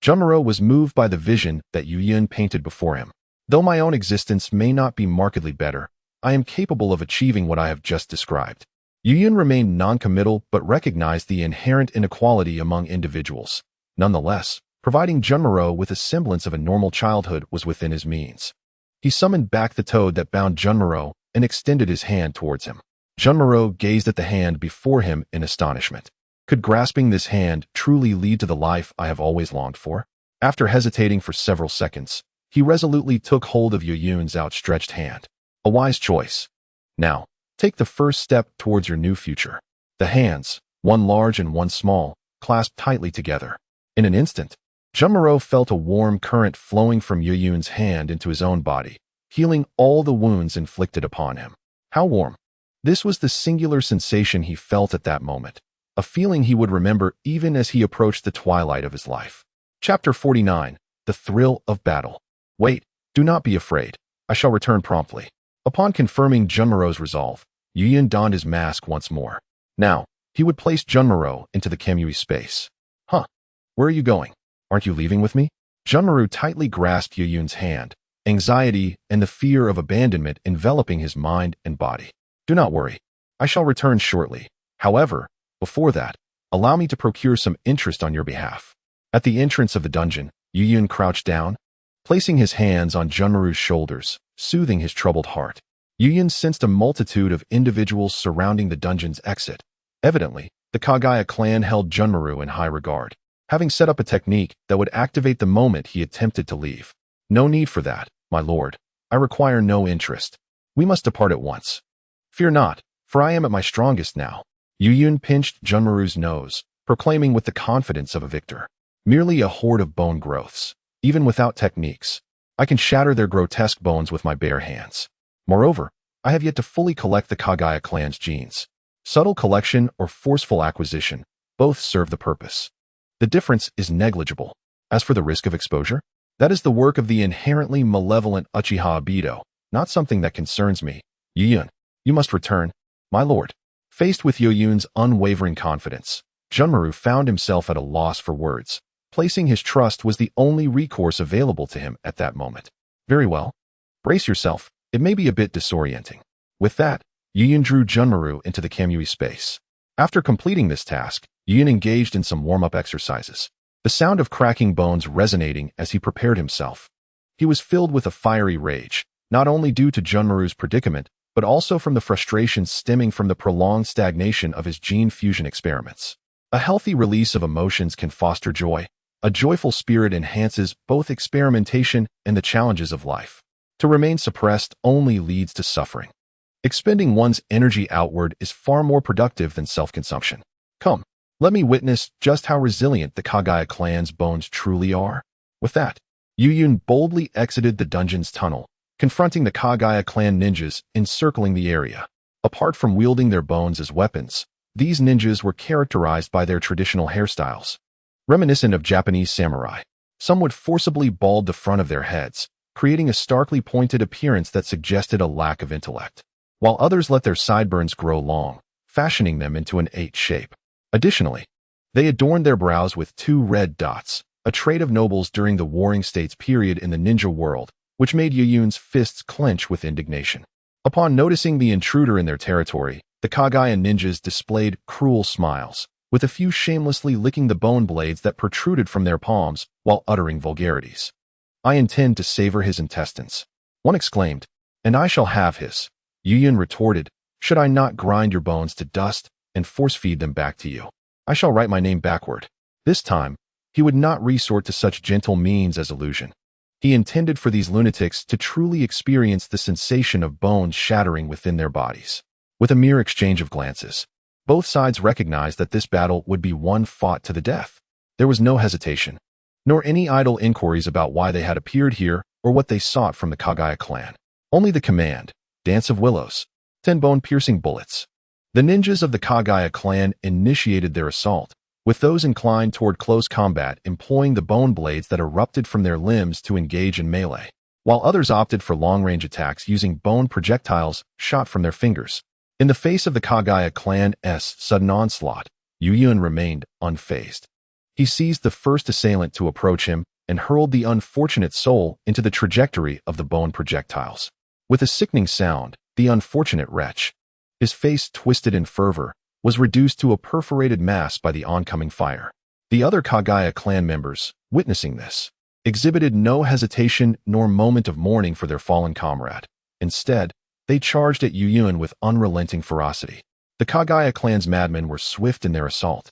Junmaru was moved by the vision that Yuyun painted before him. Though my own existence may not be markedly better, I am capable of achieving what I have just described. Yuyun remained non-committal but recognized the inherent inequality among individuals. Nonetheless, providing Junmaru with a semblance of a normal childhood was within his means. He summoned back the toad that bound Junmaru and extended his hand towards him. Junmaru gazed at the hand before him in astonishment. Could grasping this hand truly lead to the life I have always longed for? After hesitating for several seconds, he resolutely took hold of Yuyun's outstretched hand. A wise choice. Now, take the first step towards your new future. The hands, one large and one small, clasped tightly together. In an instant, Junmaru felt a warm current flowing from Yuyun's hand into his own body, healing all the wounds inflicted upon him. How warm! This was the singular sensation he felt at that moment, a feeling he would remember even as he approached the twilight of his life. Chapter 49. The Thrill of Battle. Wait, do not be afraid. I shall return promptly. Upon confirming Junmaru's resolve, Yuyun donned his mask once more. Now, he would place Junmaru into the Kamui space. Where are you going? Aren't you leaving with me? Junmaru tightly grasped Yuyun's hand, anxiety and the fear of abandonment enveloping his mind and body. Do not worry. I shall return shortly. However, before that, allow me to procure some interest on your behalf. At the entrance of the dungeon, Yuyun crouched down, placing his hands on Junmaru's shoulders, soothing his troubled heart. Yuyun sensed a multitude of individuals surrounding the dungeon's exit. Evidently, the Kagaya clan held Junmaru in high regard, having set up a technique that would activate the moment he attempted to leave. No need for that, my lord. I require no interest. We must depart at once. Fear not, for I am at my strongest now. Yuyun pinched Junmaru's nose, proclaiming with the confidence of a victor. Merely a horde of bone growths. Even without techniques, I can shatter their grotesque bones with my bare hands. Moreover, I have yet to fully collect the Kagaya clan's genes. Subtle collection or forceful acquisition, both serve the purpose. The difference is negligible. As for the risk of exposure, that is the work of the inherently malevolent Uchiha Obito, not something that concerns me. Yuyun, you must return, my lord. Faced with Yuyun's unwavering confidence, Junmaru found himself at a loss for words. Placing his trust was the only recourse available to him at that moment. Very well. Brace yourself, it may be a bit disorienting. With that, Yuyun drew Junmaru into the Kamui space. After completing this task, Yuyun engaged in some warm-up exercises. The sound of cracking bones resonating as he prepared himself. He was filled with a fiery rage, not only due to Junmaru's predicament, but also from the frustration stemming from the prolonged stagnation of his gene fusion experiments. A healthy release of emotions can foster joy. A joyful spirit enhances both experimentation and the challenges of life. To remain suppressed only leads to suffering. Expending one's energy outward is far more productive than self-consumption. Come, let me witness just how resilient the Kagaya clan's bones truly are. With that, Yuyun boldly exited the dungeon's tunnel, confronting the Kagaya clan ninjas encircling the area. Apart from wielding their bones as weapons, these ninjas were characterized by their traditional hairstyles. Reminiscent of Japanese samurai, some would forcibly bald the front of their heads, creating a starkly pointed appearance that suggested a lack of intellect, while others let their sideburns grow long, fashioning them into an 8 shape. Additionally, they adorned their brows with 2 red dots, a trait of nobles during the Warring States period in the ninja world, which made Yuyun's fists clench with indignation. Upon noticing the intruder in their territory, the Kagaya ninjas displayed cruel smiles, with a few shamelessly licking the bone blades that protruded from their palms while uttering vulgarities. I intend to savor his intestines, one exclaimed, and I shall have his. Yuyun retorted, should I not grind your bones to dust and force-feed them back to you? I shall write my name backward. This time, he would not resort to such gentle means as illusion. He intended for these lunatics to truly experience the sensation of bones shattering within their bodies. With a mere exchange of glances, both sides recognized that this battle would be one fought to the death. There was no hesitation, nor any idle inquiries about why they had appeared here or what they sought from the Kagaya clan. Only the command, Dance of Willows, 10 bone-piercing bullets. The ninjas of the Kagaya clan initiated their assault, with those inclined toward close combat employing the bone blades that erupted from their limbs to engage in melee, while others opted for long-range attacks using bone projectiles shot from their fingers. In the face of the Kagaya clan's sudden onslaught, Yuyun remained unfazed. He seized the first assailant to approach him and hurled the unfortunate soul into the trajectory of the bone projectiles. With a sickening sound, the unfortunate wretch, his face twisted in fervor, was reduced to a perforated mass by the oncoming fire. The other Kagaya clan members, witnessing this, exhibited no hesitation nor moment of mourning for their fallen comrade. Instead, they charged at Yuyun with unrelenting ferocity. The Kagaya clan's madmen were swift in their assault,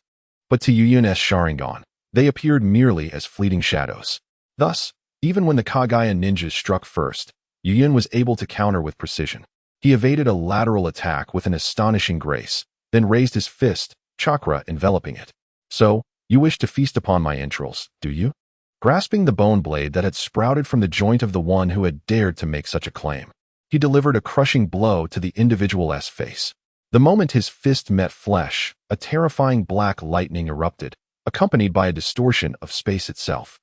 but to Yuyun's Sharingan, they appeared merely as fleeting shadows. Thus, even when the Kagaya ninjas struck first, Yuyun was able to counter with precision. He evaded a lateral attack with an astonishing grace, then raised his fist, chakra enveloping it. So, you wish to feast upon my entrails, do you? Grasping the bone blade that had sprouted from the joint of the one who had dared to make such a claim, he delivered a crushing blow to the individual's face. The moment his fist met flesh, a terrifying black lightning erupted, accompanied by a distortion of space itself.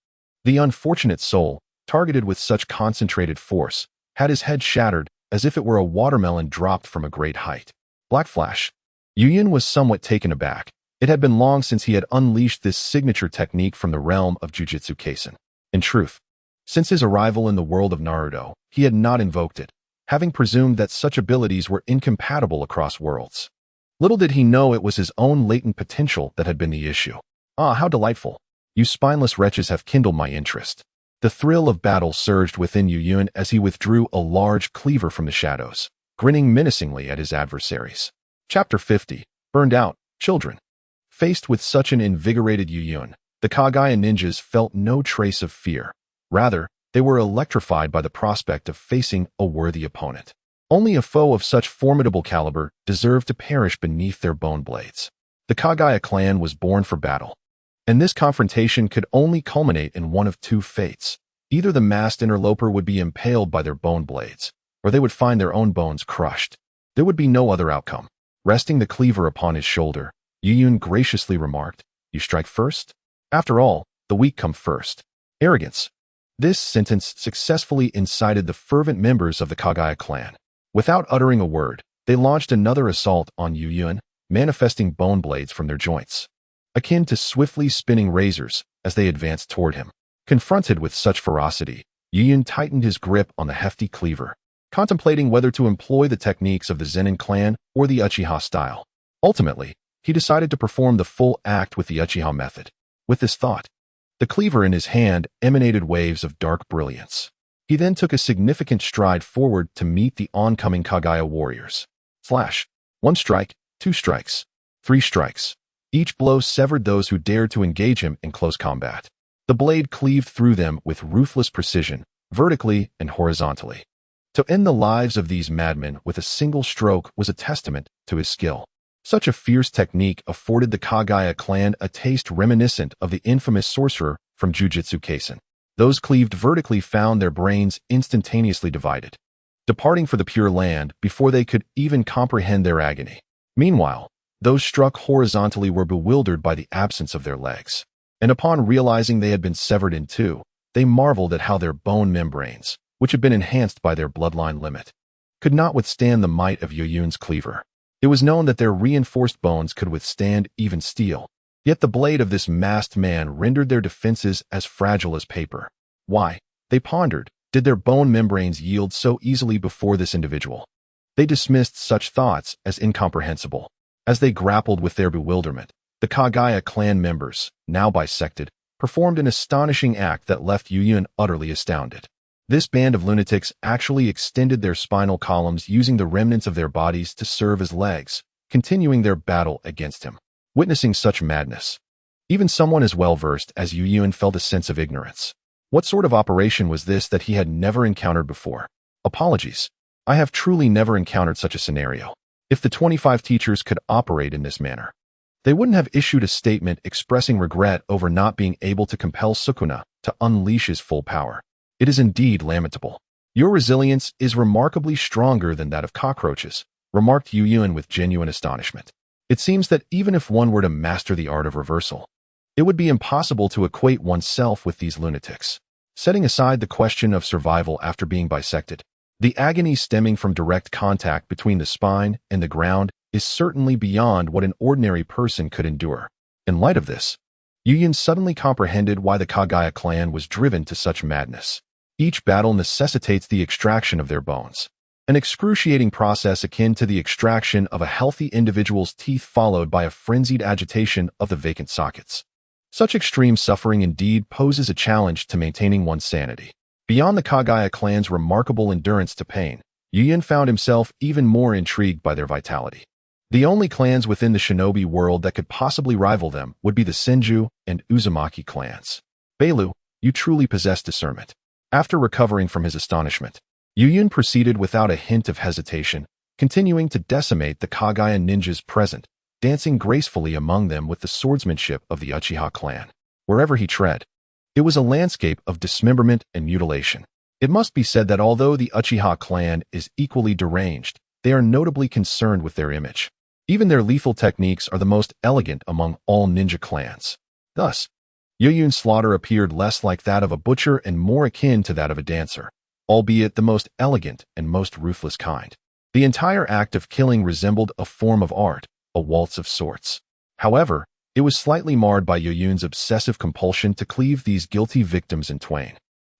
The unfortunate soul, targeted with such concentrated force, had his head shattered as if it were a watermelon dropped from a great height. Black flash. Yuyun was somewhat taken aback. It had been long since he had unleashed this signature technique from the realm of Jujutsu Kaisen. In truth, since his arrival in the world of Naruto, he had not invoked it, having presumed that such abilities were incompatible across worlds. Little did he know it was his own latent potential that had been the issue. Ah, how delightful. You spineless wretches have kindled my interest. The thrill of battle surged within Yuyun as he withdrew a large cleaver from the shadows, grinning menacingly at his adversaries. Chapter 50. Burned out, children. Faced with such an invigorated Yuyun, the Kagaya ninjas felt no trace of fear. Rather, they were electrified by the prospect of facing a worthy opponent. Only a foe of such formidable caliber deserved to perish beneath their bone blades. The Kagaya clan was born for battle, and this confrontation could only culminate in one of 2 fates. Either the masked interloper would be impaled by their bone blades, or they would find their own bones crushed. There would be no other outcome. Resting the cleaver upon his shoulder, Yuyun graciously remarked, "You strike first? After all, the weak come first. Arrogance. This sentence successfully incited the fervent members of the Kagaya clan. Without uttering a word, they launched another assault on Yu Yun, manifesting bone blades from their joints, akin to swiftly spinning razors as they advanced toward him. Confronted with such ferocity, Yu Yun tightened his grip on the hefty cleaver, contemplating whether to employ the techniques of the Zenin clan or the Uchiha style. Ultimately, he decided to perform the full act with the Uchiha method. With this thought, the cleaver in his hand emanated waves of dark brilliance. He then took a significant stride forward to meet the oncoming Kagaya warriors. Slash. 1 strike, 2 strikes, 3 strikes. Each blow severed those who dared to engage him in close combat. The blade cleaved through them with ruthless precision, vertically and horizontally. To end the lives of these madmen with a single stroke was a testament to his skill. Such a fierce technique afforded the Kagaya clan a taste reminiscent of the infamous sorcerer from Jujutsu Kaisen. Those cleaved vertically found their brains instantaneously divided, departing for the Pure Land before they could even comprehend their agony. Meanwhile, those struck horizontally were bewildered by the absence of their legs, and upon realizing they had been severed in two, they marveled at how their bone membranes, which had been enhanced by their bloodline limit, could not withstand the might of Yu Yun's cleaver. It was known that their reinforced bones could withstand even steel, yet the blade of this masked man rendered their defenses as fragile as paper. Why, they pondered, did their bone membranes yield so easily before this individual? They dismissed such thoughts as incomprehensible. As they grappled with their bewilderment, the Kagaya clan members, now bisected, performed an astonishing act that left Yu Yun utterly astounded. This band of lunatics actually extended their spinal columns using the remnants of their bodies to serve as legs, continuing their battle against him. Witnessing such madness, even someone as well-versed as Yu Yun felt a sense of ignorance. What sort of operation was this that he had never encountered before? Apologies. I have truly never encountered such a scenario. If the 25 teachers could operate in this manner, they wouldn't have issued a statement expressing regret over not being able to compel Sukuna to unleash his full power. It is indeed lamentable. Your resilience is remarkably stronger than that of cockroaches, remarked Yu Yun with genuine astonishment. It seems that even if one were to master the art of reversal, it would be impossible to equate oneself with these lunatics. Setting aside the question of survival after being bisected, the agony stemming from direct contact between the spine and the ground is certainly beyond what an ordinary person could endure. In light of this, Yu Yun suddenly comprehended why the Kagaya clan was driven to such madness. Each battle necessitates the extraction of their bones, an excruciating process akin to the extraction of a healthy individual's teeth followed by a frenzied agitation of the vacant sockets. Such extreme suffering indeed poses a challenge to maintaining one's sanity. Beyond the Kagaya clan's remarkable endurance to pain, Yu Yun found himself even more intrigued by their vitality. The only clans within the shinobi world that could possibly rival them would be the Senju and Uzumaki clans. Beilu, you truly possess discernment. After recovering from his astonishment, Yu Yun proceeded without a hint of hesitation, continuing to decimate the Kagaya ninjas present, dancing gracefully among them with the swordsmanship of the Uchiha clan. Wherever he tread, it was a landscape of dismemberment and mutilation. It must be said that although the Uchiha clan is equally deranged, they are notably concerned with their image. Even their lethal techniques are the most elegant among all ninja clans. Thus, Yu Yun's slaughter appeared less like that of a butcher and more akin to that of a dancer, albeit the most elegant and most ruthless kind. The entire act of killing resembled a form of art, a waltz of sorts. However, it was slightly marred by Yu Yun's obsessive compulsion to cleave these guilty victims in twain.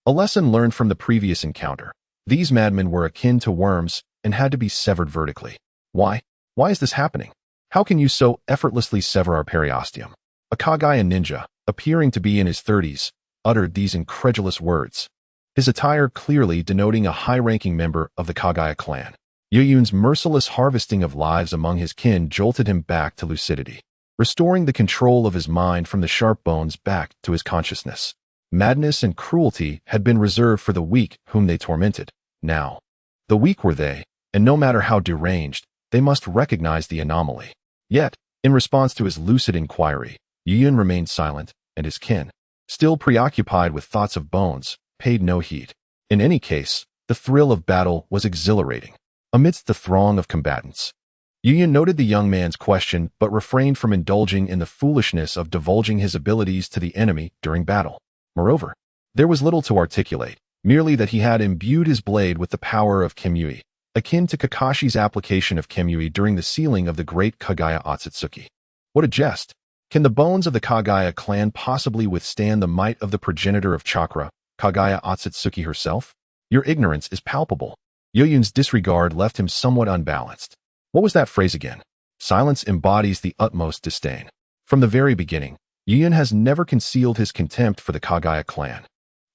A lesson learned from the previous encounter. These madmen were akin to worms and had to be severed vertically. Why? Why is this happening? How can you so effortlessly sever our periosteum? A Kagaya ninja, appearing to be in his 30s, uttered these incredulous words, his attire clearly denoting a high-ranking member of the Kagaya clan. Yu Yun's merciless harvesting of lives among his kin jolted him back to lucidity, restoring the control of his mind from the sharp bones back to his consciousness. Madness and cruelty had been reserved for the weak whom they tormented. Now, the weak were they, and no matter how deranged, they must recognize the anomaly. Yet, in response to his lucid inquiry, Yu Yun remained silent, and his kin, still preoccupied with thoughts of bones, paid no heed. In any case, the thrill of battle was exhilarating. Amidst the throng of combatants, Yuyun noted the young man's question but refrained from indulging in the foolishness of divulging his abilities to the enemy during battle. Moreover, there was little to articulate, merely that he had imbued his blade with the power of Kemui, akin to Kakashi's application of Kemui during the sealing of the great Kagaya Otsutsuki. What a jest! Can the bones of the Kagaya clan possibly withstand the might of the progenitor of chakra, Kagaya Otsutsuki herself? Your ignorance is palpable. Yuyun's disregard left him somewhat unbalanced. What was that phrase again? Silence embodies the utmost disdain. From the very beginning, Yuyun has never concealed his contempt for the Kagaya clan.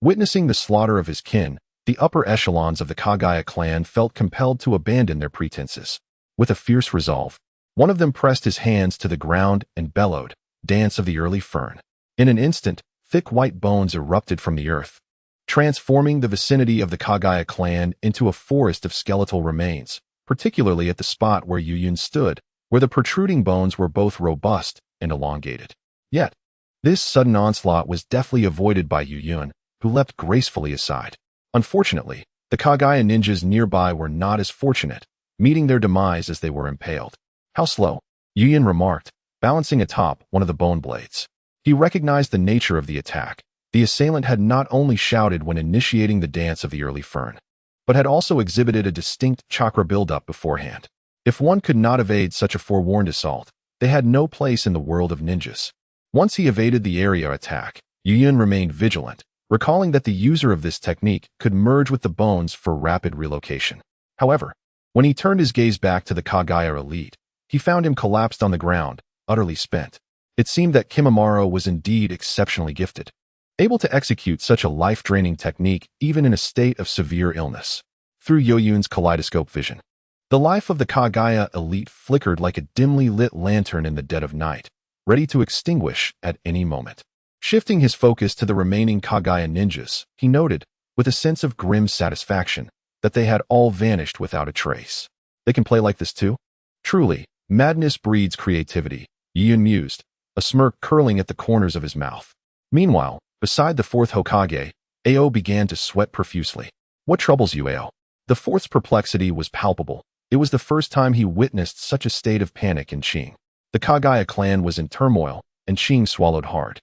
Witnessing the slaughter of his kin, the upper echelons of the Kagaya clan felt compelled to abandon their pretenses. With a fierce resolve, one of them pressed his hands to the ground and bellowed, "Dance of the early fern." In an instant, thick white bones erupted from the earth, transforming the vicinity of the Kagaya clan into a forest of skeletal remains, particularly at the spot where Yuyun stood, where the protruding bones were both robust and elongated. Yet, this sudden onslaught was deftly avoided by Yuyun, who leapt gracefully aside. Unfortunately, the Kagaya ninjas nearby were not as fortunate, meeting their demise as they were impaled. How slow, Yuyun remarked, balancing atop one of the bone blades. He recognized the nature of the attack. The assailant had not only shouted when initiating the dance of the early fern, but had also exhibited a distinct chakra buildup beforehand. If one could not evade such a forewarned assault, they had no place in the world of ninjas. Once he evaded the area attack, Yuyun remained vigilant, recalling that the user of this technique could merge with the bones for rapid relocation. However, when he turned his gaze back to the Kagaya elite, he found him collapsed on the ground, utterly spent. It seemed that Kimimaro was indeed exceptionally gifted, able to execute such a life-draining technique even in a state of severe illness. Through Yuyun's kaleidoscope vision, the life of the Kagaya elite flickered like a dimly lit lantern in the dead of night, ready to extinguish at any moment. Shifting his focus to the remaining Kagaya ninjas, he noted, with a sense of grim satisfaction, that they had all vanished without a trace. They can play like this too? Truly, madness breeds creativity, Yuyun mused, a smirk curling at the corners of his mouth. Meanwhile, beside the fourth Hokage, Ao began to sweat profusely. What troubles you, Ao? The fourth's perplexity was palpable. It was the first time he witnessed such a state of panic in Qing. The Kagaya clan was in turmoil, and Qing swallowed hard,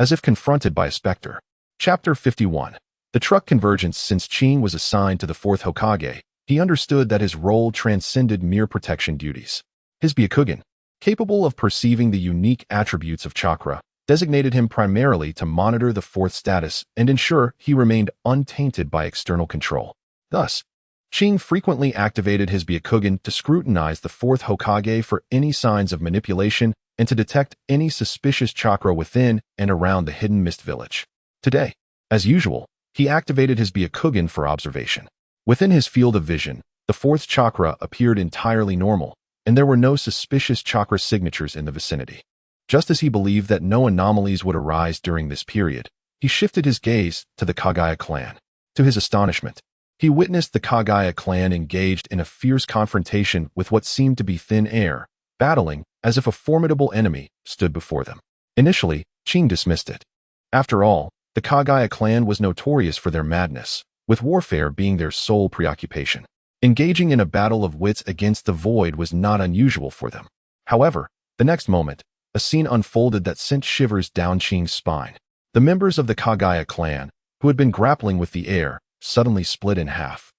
as if confronted by a specter. Chapter 51. The truck convergence. Since Qing was assigned to the fourth Hokage, he understood that his role transcended mere protection duties. His Byakugan, capable of perceiving the unique attributes of chakra, designated him primarily to monitor the fourth status and ensure he remained untainted by external control. Thus, Qing frequently activated his Byakugan to scrutinize the fourth Hokage for any signs of manipulation and to detect any suspicious chakra within and around the hidden mist village. Today, as usual, he activated his Byakugan for observation. Within his field of vision, the fourth chakra appeared entirely normal, and there were no suspicious chakra signatures in the vicinity. Just as he believed that no anomalies would arise during this period, he shifted his gaze to the Kagaya clan. To his astonishment, he witnessed the Kagaya clan engaged in a fierce confrontation with what seemed to be thin air, battling as if a formidable enemy stood before them. Initially, Qing dismissed it. After all, the Kagaya clan was notorious for their madness, with warfare being their sole preoccupation. Engaging in a battle of wits against the void was not unusual for them. However, the next moment, a scene unfolded that sent shivers down Qing's spine. The members of the Kagaya clan, who had been grappling with the air, suddenly split in half.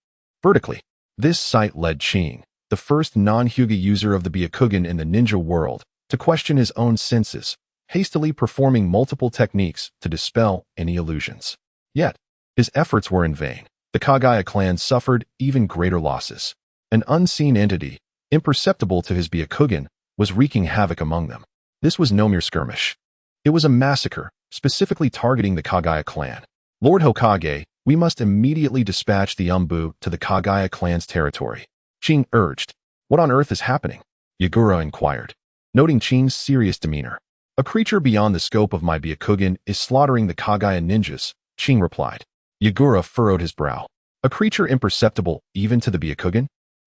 Vertically, this sight led Qing, the first non-Hyuga user of the Byakugan in the ninja world, to question his own senses, hastily performing multiple techniques to dispel any illusions. Yet, his efforts were in vain. The Kagaya clan suffered even greater losses. An unseen entity, imperceptible to his Byakugan, was wreaking havoc among them. This was no mere skirmish. It was a massacre, specifically targeting the Kagaya clan. Lord Hokage, we must immediately dispatch the Umbu to the Kagaya clan's territory, Qing urged. What on earth is happening? Yagura inquired, noting Qing's serious demeanor. A creature beyond the scope of my Byakugan is slaughtering the Kagaya ninjas, Qing replied. Yagura furrowed his brow. A creature imperceptible even to the Byakugan?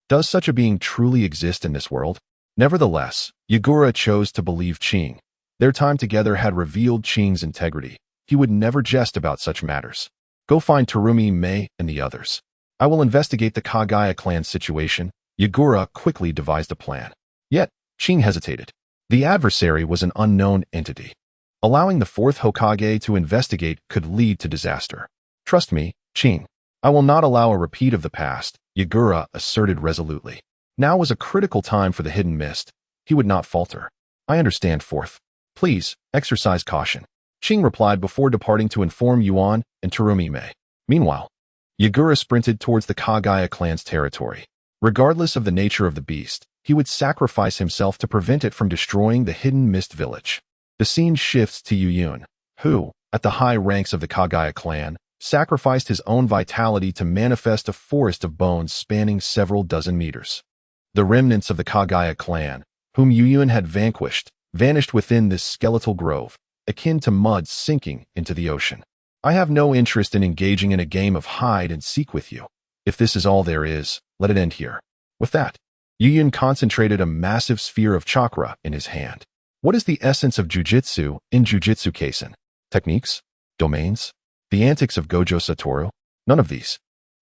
Does such a being truly exist in this world? Nevertheless, Yagura chose to believe Qing. Their time together had revealed Qing's integrity. He would never jest about such matters. Go find Terumi, Mei, and the others. I will investigate the Kagaya clan situation. Yagura quickly devised a plan. Yet, Qing hesitated. The adversary was an unknown entity. Allowing the fourth Hokage to investigate could lead to disaster. Trust me, Qing. I will not allow a repeat of the past, Yagura asserted resolutely. Now was a critical time for the hidden mist. He would not falter. I understand, fourth. Please, exercise caution. Qing replied before departing to inform Yuan and Terumime. Meanwhile, Yagura sprinted towards the Kagaya clan's territory. Regardless of the nature of the beast, he would sacrifice himself to prevent it from destroying the hidden mist village. The scene shifts to Yuyun, who, at the high ranks of the Kagaya clan, sacrificed his own vitality to manifest a forest of bones spanning several dozen meters. The remnants of the Kagaya clan, whom Yuyun had vanquished, vanished within this skeletal grove, akin to mud sinking into the ocean. I have no interest in engaging in a game of hide and seek with you. If this is all there is, let it end here. With that, Yuyun concentrated a massive sphere of chakra in his hand. What is the essence of jujitsu in Jujutsu Kaisen? Techniques? Domains? The antics of Gojo Satoru? None of these.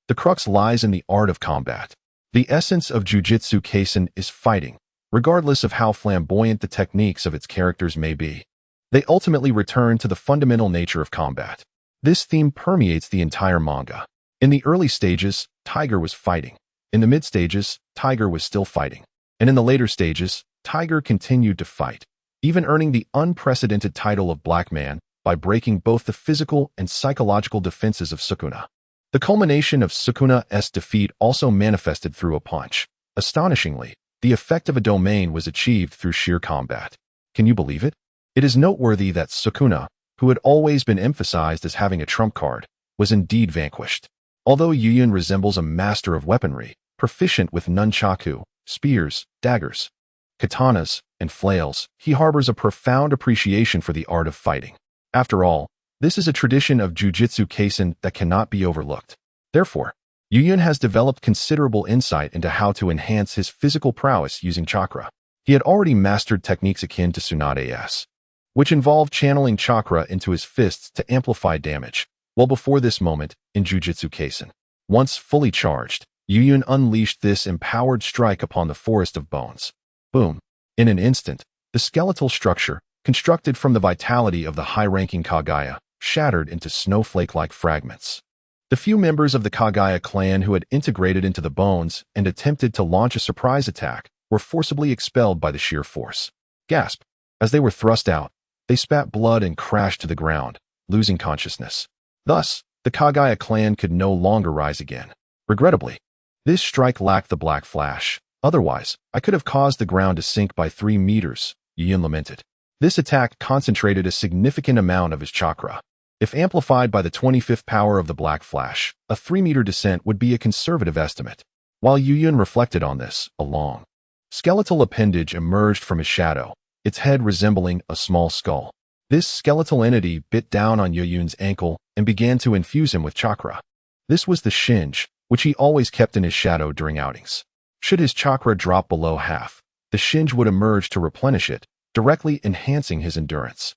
The crux lies in the art of combat. The essence of Jujutsu Kaisen is fighting, regardless of how flamboyant the techniques of its characters may be. They ultimately return to the fundamental nature of combat. This theme permeates the entire manga. In the early stages, Tiger was fighting. In the mid stages, Tiger was still fighting. And in the later stages, Tiger continued to fight, even earning the unprecedented title of Black Man by breaking both the physical and psychological defenses of Sukuna. The culmination of Sukuna's defeat also manifested through a punch. Astonishingly, the effect of a domain was achieved through sheer combat. Can you believe it? It is noteworthy that Sukuna, who had always been emphasized as having a trump card, was indeed vanquished. Although Yuyun resembles a master of weaponry, proficient with nunchaku, spears, daggers, katanas, and flails, he harbors a profound appreciation for the art of fighting. After all, this is a tradition of Jujutsu Kaisen that cannot be overlooked. Therefore, Yuyun has developed considerable insight into how to enhance his physical prowess using chakra. He had already mastered techniques akin to Tsunade's, which involved channeling chakra into his fists to amplify damage, while before this moment, in Jujutsu Kaisen. Once fully charged, Yuyun unleashed this empowered strike upon the forest of bones. Boom. In an instant, the skeletal structure, constructed from the vitality of the high-ranking Kagaya, shattered into snowflake-like fragments. The few members of the Kagaya clan who had integrated into the bones and attempted to launch a surprise attack were forcibly expelled by the sheer force. Gasp! As they were thrust out, they spat blood and crashed to the ground, losing consciousness. Thus, the Kagaya clan could no longer rise again. Regrettably, this strike lacked the black flash. Otherwise, I could have caused the ground to sink by 3 meters, Yuyun lamented. This attack concentrated a significant amount of his chakra. If amplified by the 25th power of the Black Flash, a 3-meter descent would be a conservative estimate. While Yuyun reflected on this, a long, skeletal appendage emerged from his shadow, its head resembling a small skull. This skeletal entity bit down on Yuyun's ankle and began to infuse him with chakra. This was the Shinge, which he always kept in his shadow during outings. Should his chakra drop below half, the Shinge would emerge to replenish it, directly enhancing his endurance.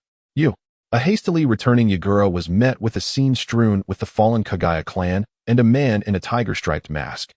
A hastily returning Yagura was met with a scene strewn with the fallen Kagaya clan and a man in a tiger-striped mask.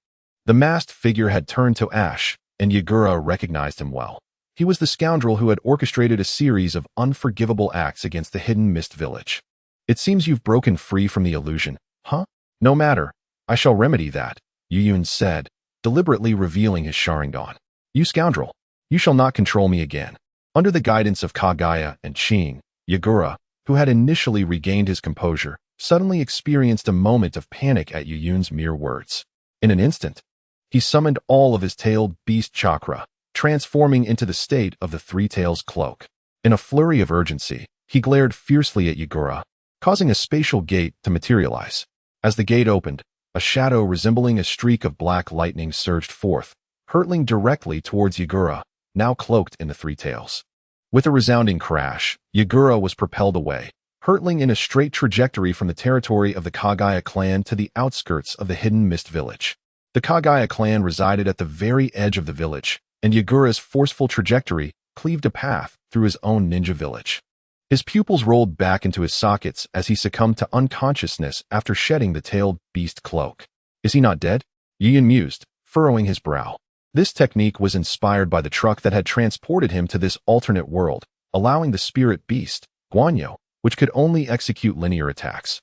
The masked figure had turned to ash, and Yagura recognized him well. He was the scoundrel who had orchestrated a series of unforgivable acts against the hidden mist village. It seems you've broken free from the illusion, huh? No matter. I shall remedy that, Yuyun said, deliberately revealing his Sharingan. You scoundrel! You shall not control me again. Under the guidance of Kagaya and Qing, Yagura, who had initially regained his composure, suddenly experienced a moment of panic at Yuyun's mere words. In an instant, he summoned all of his tailed beast chakra, transforming into the state of the Three Tails cloak. In a flurry of urgency, he glared fiercely at Yagura, causing a spatial gate to materialize. As the gate opened, a shadow resembling a streak of black lightning surged forth, hurtling directly towards Yagura, now cloaked in the Three Tails. With a resounding crash, Yagura was propelled away, hurtling in a straight trajectory from the territory of the Kagaya clan to the outskirts of the hidden mist village. The Kagaya clan resided at the very edge of the village, and Yagura's forceful trajectory cleaved a path through his own ninja village. His pupils rolled back into his sockets as he succumbed to unconsciousness after shedding the tailed beast cloak. Is he not dead? Yuyun mused, furrowing his brow. This technique was inspired by the truck that had transported him to this alternate world, allowing the spirit beast, Guanyo, which could only execute linear attacks,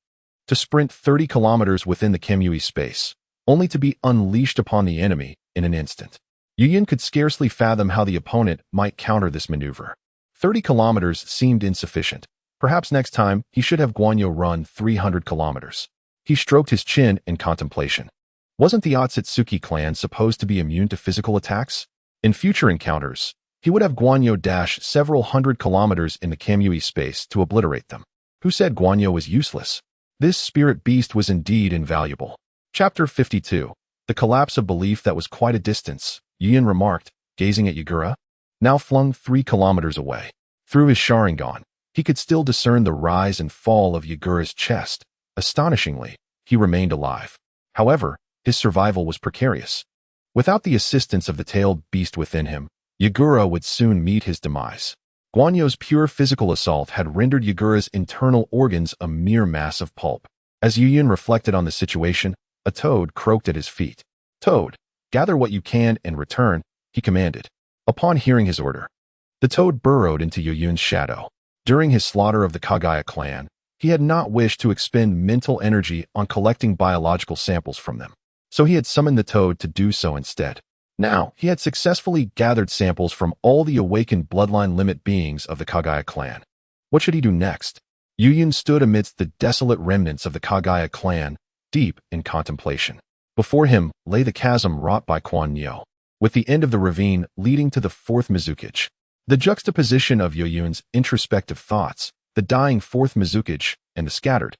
to sprint 30 kilometers within the Kimui space, only to be unleashed upon the enemy in an instant. Yuyin could scarcely fathom how the opponent might counter this maneuver. 30 kilometers seemed insufficient. Perhaps next time he should have Guanyo run 300 kilometers. He stroked his chin in contemplation. Wasn't the Otsutsuki clan supposed to be immune to physical attacks? In future encounters, he would have Guanyo dash several hundred kilometers in the Kamui space to obliterate them. Who said Guanyo was useless? This spirit beast was indeed invaluable. Chapter 52. The collapse of belief that was quite a distance, Yuyin remarked, gazing at Yagura, now flung 3 kilometers away. Through his Sharingan, he could still discern the rise and fall of Yagura's chest. Astonishingly, he remained alive. However, his survival was precarious. Without the assistance of the tailed beast within him, Yagura would soon meet his demise. Guanyo's pure physical assault had rendered Yagura's internal organs a mere mass of pulp. As Yuyin reflected on the situation, a toad croaked at his feet. "Toad, gather what you can and return," he commanded. Upon hearing his order, the toad burrowed into Yuyin's shadow. During his slaughter of the Kagaya clan, he had not wished to expend mental energy on collecting biological samples from them, so he had summoned the toad to do so instead. Now, he had successfully gathered samples from all the awakened bloodline limit beings of the Kagaya clan. What should he do next? Yuyin stood amidst the desolate remnants of the Kagaya clan, deep in contemplation. Before him lay the chasm wrought by Quan Nyo, with the end of the ravine leading to the fourth Mizukage. The juxtaposition of Yuyin's introspective thoughts, the dying fourth Mizukage, and the scattered,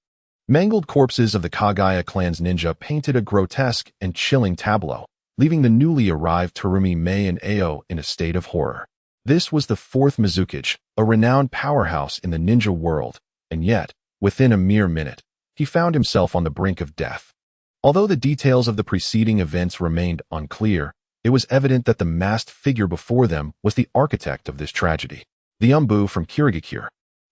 mangled corpses of the Kagaya clan's ninja painted a grotesque and chilling tableau, leaving the newly arrived Terumi Mei and Ao in a state of horror. This was the fourth Mizukage, a renowned powerhouse in the ninja world, and yet, within a mere minute, he found himself on the brink of death. Although the details of the preceding events remained unclear, it was evident that the masked figure before them was the architect of this tragedy. The Umbu from Kirigakure,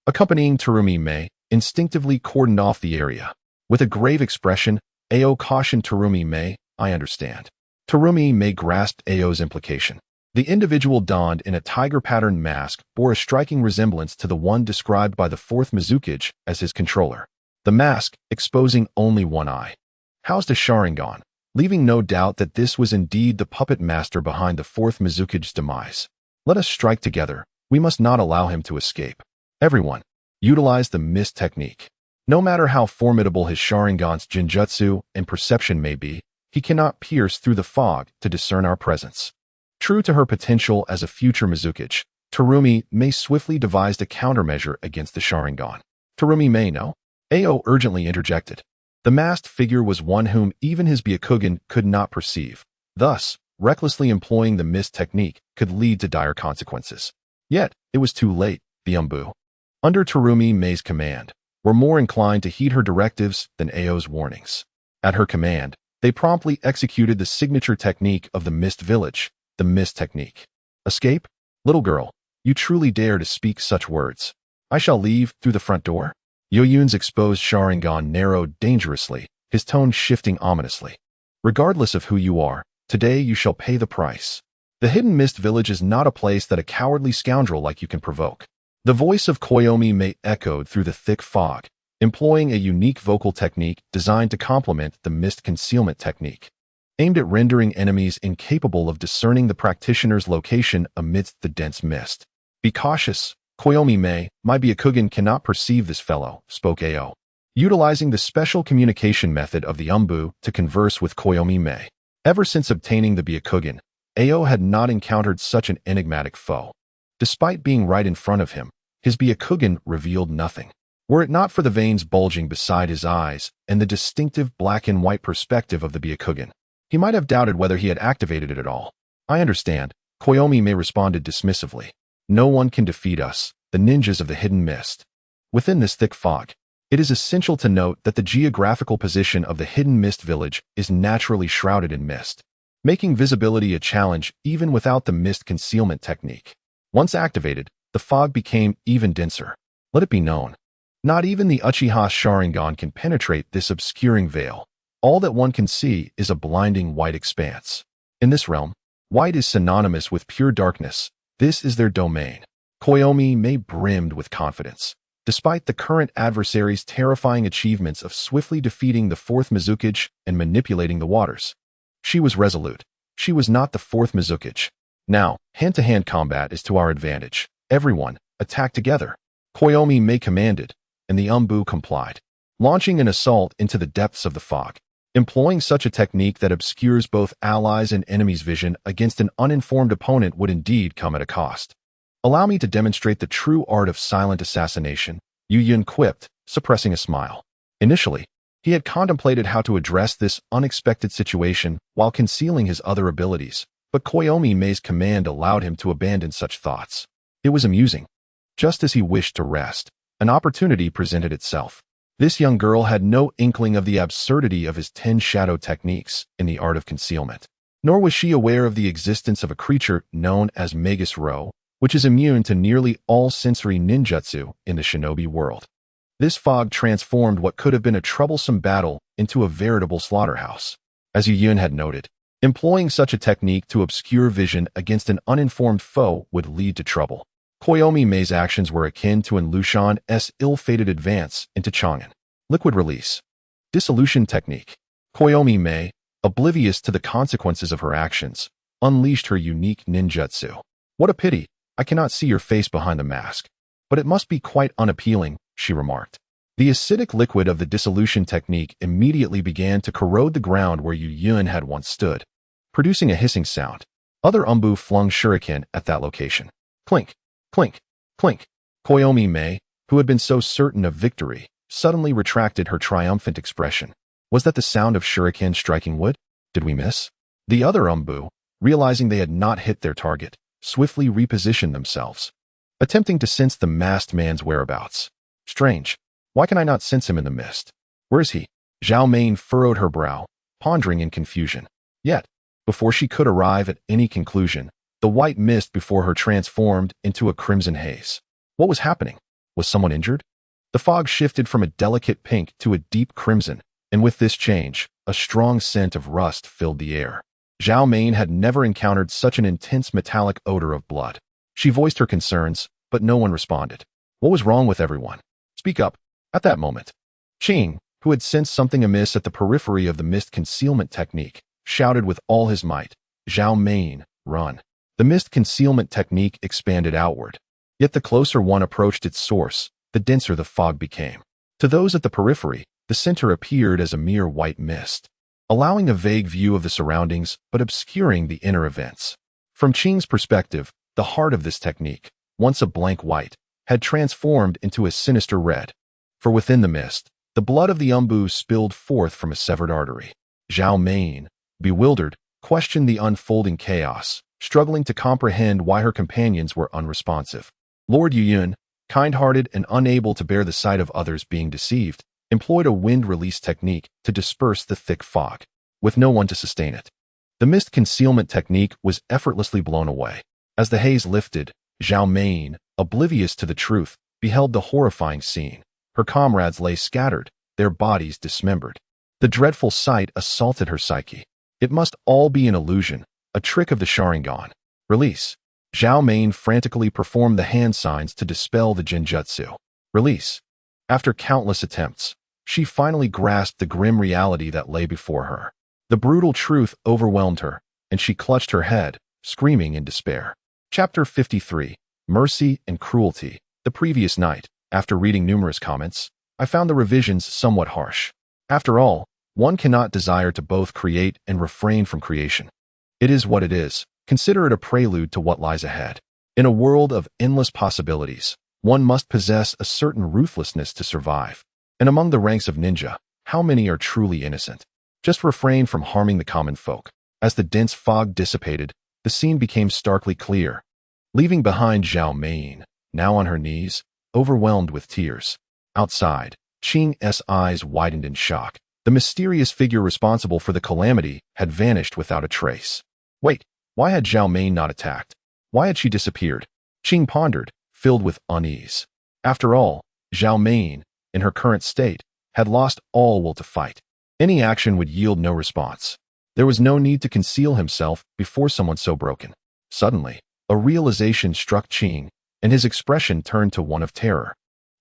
accompanying Terumi Mei, instinctively cordoned off the area. With a grave expression, Ao cautioned Terumi Mei, "I understand." Terumi Mei grasped Ao's implication. The individual donned in a tiger-patterned mask bore a striking resemblance to the one described by the fourth Mizukage as his controller. The mask, exposing only one eye, housed a Sharingan, leaving no doubt that this was indeed the puppet master behind the fourth Mizukage's demise. "Let us strike together. We must not allow him to escape. Everyone, utilize the mist technique. No matter how formidable his Sharingan's Jinjutsu and perception may be, he cannot pierce through the fog to discern our presence." True to her potential as a future Mizukage, Terumi Mei swiftly devised a countermeasure against the Sharingan. "Terumi Mei, no?" Ao urgently interjected. The masked figure was one whom even his Byakugan could not perceive. Thus, recklessly employing the mist technique could lead to dire consequences. Yet, it was too late. The Umbu, under Terumi Mei's command, were more inclined to heed her directives than Ao's warnings. At her command, they promptly executed the signature technique of the Mist Village, the mist technique. "Escape? Little girl, you truly dare to speak such words. I shall leave through the front door?" Yuyin's exposed Sharingan narrowed dangerously, his tone shifting ominously. "Regardless of who you are, today you shall pay the price. The hidden mist village is not a place that a cowardly scoundrel like you can provoke." The voice of Koyomi Mei echoed through the thick fog, employing a unique vocal technique designed to complement the mist concealment technique, aimed at rendering enemies incapable of discerning the practitioner's location amidst the dense mist. "Be cautious, Koyomi Mei, my Byakugan cannot perceive this fellow," spoke Ao, utilizing the special communication method of the Umbu to converse with Koyomi Mei. Ever since obtaining the Byakugan, Ao had not encountered such an enigmatic foe. Despite being right in front of him, his Byakugan revealed nothing. Were it not for the veins bulging beside his eyes and the distinctive black and white perspective of the Byakugan, he might have doubted whether he had activated it at all. "I understand," Koyomi Mei responded dismissively. "No one can defeat us, the ninjas of the hidden mist." Within this thick fog, it is essential to note that the geographical position of the hidden mist village is naturally shrouded in mist, making visibility a challenge even without the mist concealment technique. Once activated, the fog became even denser. Let it be known, not even the Uchiha Sharingan can penetrate this obscuring veil. All that one can see is a blinding white expanse. In this realm, White is synonymous with pure darkness. This is their domain. Koyomi May brimmed with confidence. Despite the current adversary's terrifying achievements of swiftly defeating the fourth Mizukage and manipulating the waters, she was resolute. She was not the fourth Mizukage. Now, hand-to-hand combat is to our advantage. Everyone, attack together. Koyomi May commanded, and the Umbu complied, launching an assault into the depths of the fog. Employing such a technique that obscures both allies' and enemies' vision against an uninformed opponent would indeed come at a cost. Allow me to demonstrate the true art of silent assassination, Yu Yun quipped, suppressing a smile. Initially, he had contemplated how to address this unexpected situation while concealing his other abilities, but Koyomi May's command allowed him to abandon such thoughts. It was amusing. Just as he wished to rest, an opportunity presented itself. This young girl had no inkling of the absurdity of his 10 shadow techniques in the art of concealment, nor was she aware of the existence of a creature known as Magus Ro, which is immune to nearly all sensory ninjutsu in the shinobi world. This fog transformed what could have been a troublesome battle into a veritable slaughterhouse. As Yu Yun had noted, employing such a technique to obscure vision against an uninformed foe would lead to trouble. Koyomi May's actions were akin to an Lushan's ill-fated advance into Chang'an. Liquid release. Dissolution technique. Koyomi May, oblivious to the consequences of her actions, unleashed her unique ninjutsu. What a pity, I cannot see your face behind the mask. But it must be quite unappealing, she remarked. The acidic liquid of the dissolution technique immediately began to corrode the ground where Yu Yun had once stood, producing a hissing sound. Other Umbu flung shuriken at that location. Clink, clink, clink. Koyomi May, who had been so certain of victory, suddenly retracted her triumphant expression. Was that the sound of shuriken striking wood? Did we miss? The other Umbu, realizing they had not hit their target, swiftly repositioned themselves, attempting to sense the masked man's whereabouts. Strange. Why can I not sense him in the mist? Where is he? Zhao Mei furrowed her brow, pondering in confusion. Yet, before she could arrive at any conclusion, the white mist before her transformed into a crimson haze. What was happening? Was someone injured? The fog shifted from a delicate pink to a deep crimson, and with this change, a strong scent of rust filled the air. Zhao Mei had never encountered such an intense metallic odor of blood. She voiced her concerns, but no one responded. What was wrong with everyone? Speak up. At that moment, Qing, who had sensed something amiss at the periphery of the mist concealment technique, shouted with all his might, Zhao Mei, run. The mist concealment technique expanded outward. Yet the closer one approached its source, the denser the fog became. To those at the periphery, the center appeared as a mere white mist, allowing a vague view of the surroundings but obscuring the inner events. From Qing's perspective, the heart of this technique, once a blank white, had transformed into a sinister red. For within the mist, the blood of the Umbu spilled forth from a severed artery. Zhao Mei, bewildered, questioned the unfolding chaos, struggling to comprehend why her companions were unresponsive. Lord Yu Yun, kind-hearted and unable to bear the sight of others being deceived, employed a wind release technique to disperse the thick fog, with no one to sustain it. The mist concealment technique was effortlessly blown away. As the haze lifted, Zhao Mei, oblivious to the truth, beheld the horrifying scene. Her comrades lay scattered, their bodies dismembered. The dreadful sight assaulted her psyche. It must all be an illusion, a trick of the Sharingan. Release. Zhao Mei frantically performed the hand signs to dispel the genjutsu. Release. After countless attempts, she finally grasped the grim reality that lay before her. The brutal truth overwhelmed her, and she clutched her head, screaming in despair. Chapter 53. Mercy and Cruelty. The previous night, after reading numerous comments, I found the revisions somewhat harsh. After all, one cannot desire to both create and refrain from creation. It is what it is. Consider it a prelude to what lies ahead. In a world of endless possibilities, one must possess a certain ruthlessness to survive. And among the ranks of ninja, how many are truly innocent? Just refrain from harming the common folk. As the dense fog dissipated, the scene became starkly clear. Leaving behind Zhao Mei, now on her knees, overwhelmed with tears. Outside, Qing's eyes widened in shock. The mysterious figure responsible for the calamity had vanished without a trace. Wait, why had Zhao Mei not attacked? Why had she disappeared? Qing pondered, filled with unease. After all, Zhao Mei, in her current state, had lost all will to fight. Any action would yield no response. There was no need to conceal himself before someone so broken. Suddenly, a realization struck Qing, and his expression turned to one of terror.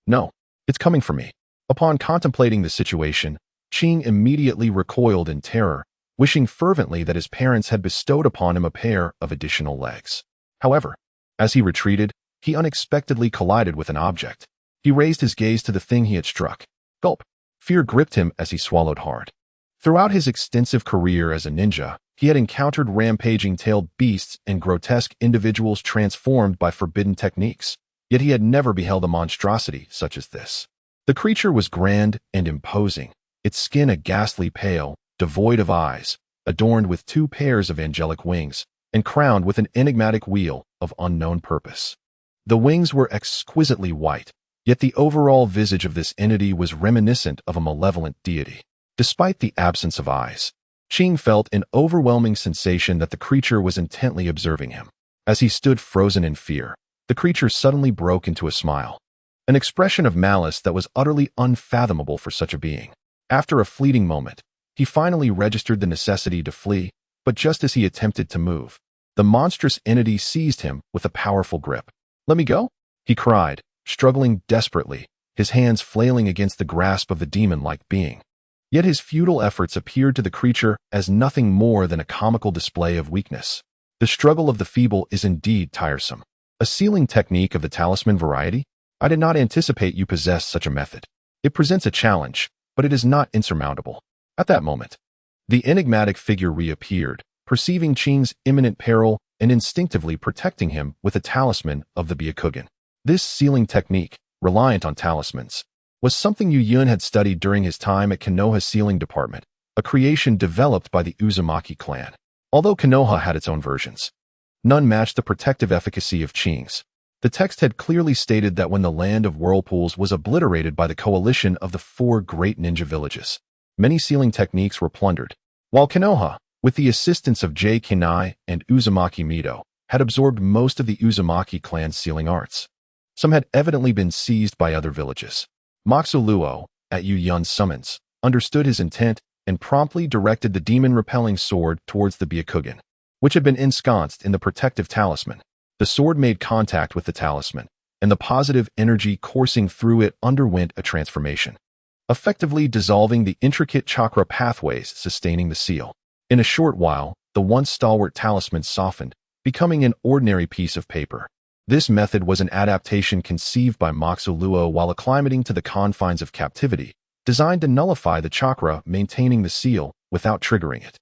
No, it's coming for me. Upon contemplating the situation, Qing immediately recoiled in terror, wishing fervently that his parents had bestowed upon him a pair of additional legs. However, as he retreated, he unexpectedly collided with an object. He raised his gaze to the thing he had struck. Gulp! Fear gripped him as he swallowed hard. Throughout his extensive career as a ninja, he had encountered rampaging tailed beasts and grotesque individuals transformed by forbidden techniques, yet he had never beheld a monstrosity such as this. The creature was grand and imposing, its skin a ghastly pale, devoid of eyes, adorned with 2 pairs of angelic wings, and crowned with an enigmatic wheel of unknown purpose. The wings were exquisitely white, yet the overall visage of this entity was reminiscent of a malevolent deity. Despite the absence of eyes, Qing felt an overwhelming sensation that the creature was intently observing him. As he stood frozen in fear, the creature suddenly broke into a smile, an expression of malice that was utterly unfathomable for such a being. After a fleeting moment, he finally registered the necessity to flee, but just as he attempted to move, the monstrous entity seized him with a powerful grip. "Let me go," he cried, struggling desperately, his hands flailing against the grasp of the demon-like being. Yet his futile efforts appeared to the creature as nothing more than a comical display of weakness. The struggle of the feeble is indeed tiresome. A sealing technique of the talisman variety? I did not anticipate you possessed such a method. It presents a challenge, but it is not insurmountable. At that moment, the enigmatic figure reappeared, perceiving Qing's imminent peril and instinctively protecting him with a talisman of the Byakugan. This sealing technique, reliant on talismans, was something Yu Yun had studied during his time at Konoha's sealing department, a creation developed by the Uzumaki clan. Although Konoha had its own versions, none matched the protective efficacy of Qing's. The text had clearly stated that when the land of whirlpools was obliterated by the coalition of the 4 great ninja villages, many sealing techniques were plundered, while Konoha, with the assistance of J. Kinai and Uzumaki Mito, had absorbed most of the Uzumaki clan's sealing arts. Some had evidently been seized by other villages. Moxu Luo, at Yu Yun's summons, understood his intent and promptly directed the demon-repelling sword towards the Byakugan, which had been ensconced in the protective talisman. The sword made contact with the talisman, and the positive energy coursing through it underwent a transformation, effectively dissolving the intricate chakra pathways sustaining the seal. In a short while, the once stalwart talisman softened, becoming an ordinary piece of paper. This method was an adaptation conceived by Moxu Luo while acclimating to the confines of captivity, designed to nullify the chakra maintaining the seal without triggering it.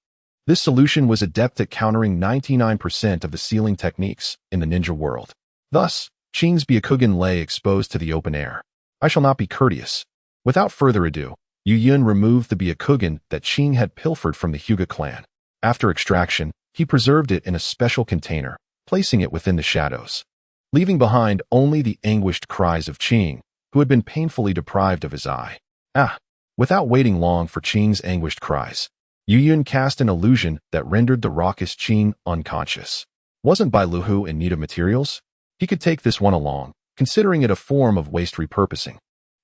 This solution was adept at countering 99% of the sealing techniques in the ninja world. Thus, Qing's Byakugan lay exposed to the open air. I shall not be courteous. Without further ado, Yu Yun removed the Byakugan that Qing had pilfered from the Hyuga clan. After extraction, he preserved it in a special container, placing it within the shadows, leaving behind only the anguished cries of Qing, who had been painfully deprived of his eye. Without waiting long for Qing's anguished cries, Yu Yun cast an illusion that rendered the raucous Qing unconscious. Wasn't Bai Luhu in need of materials? He could take this one along, considering it a form of waste repurposing.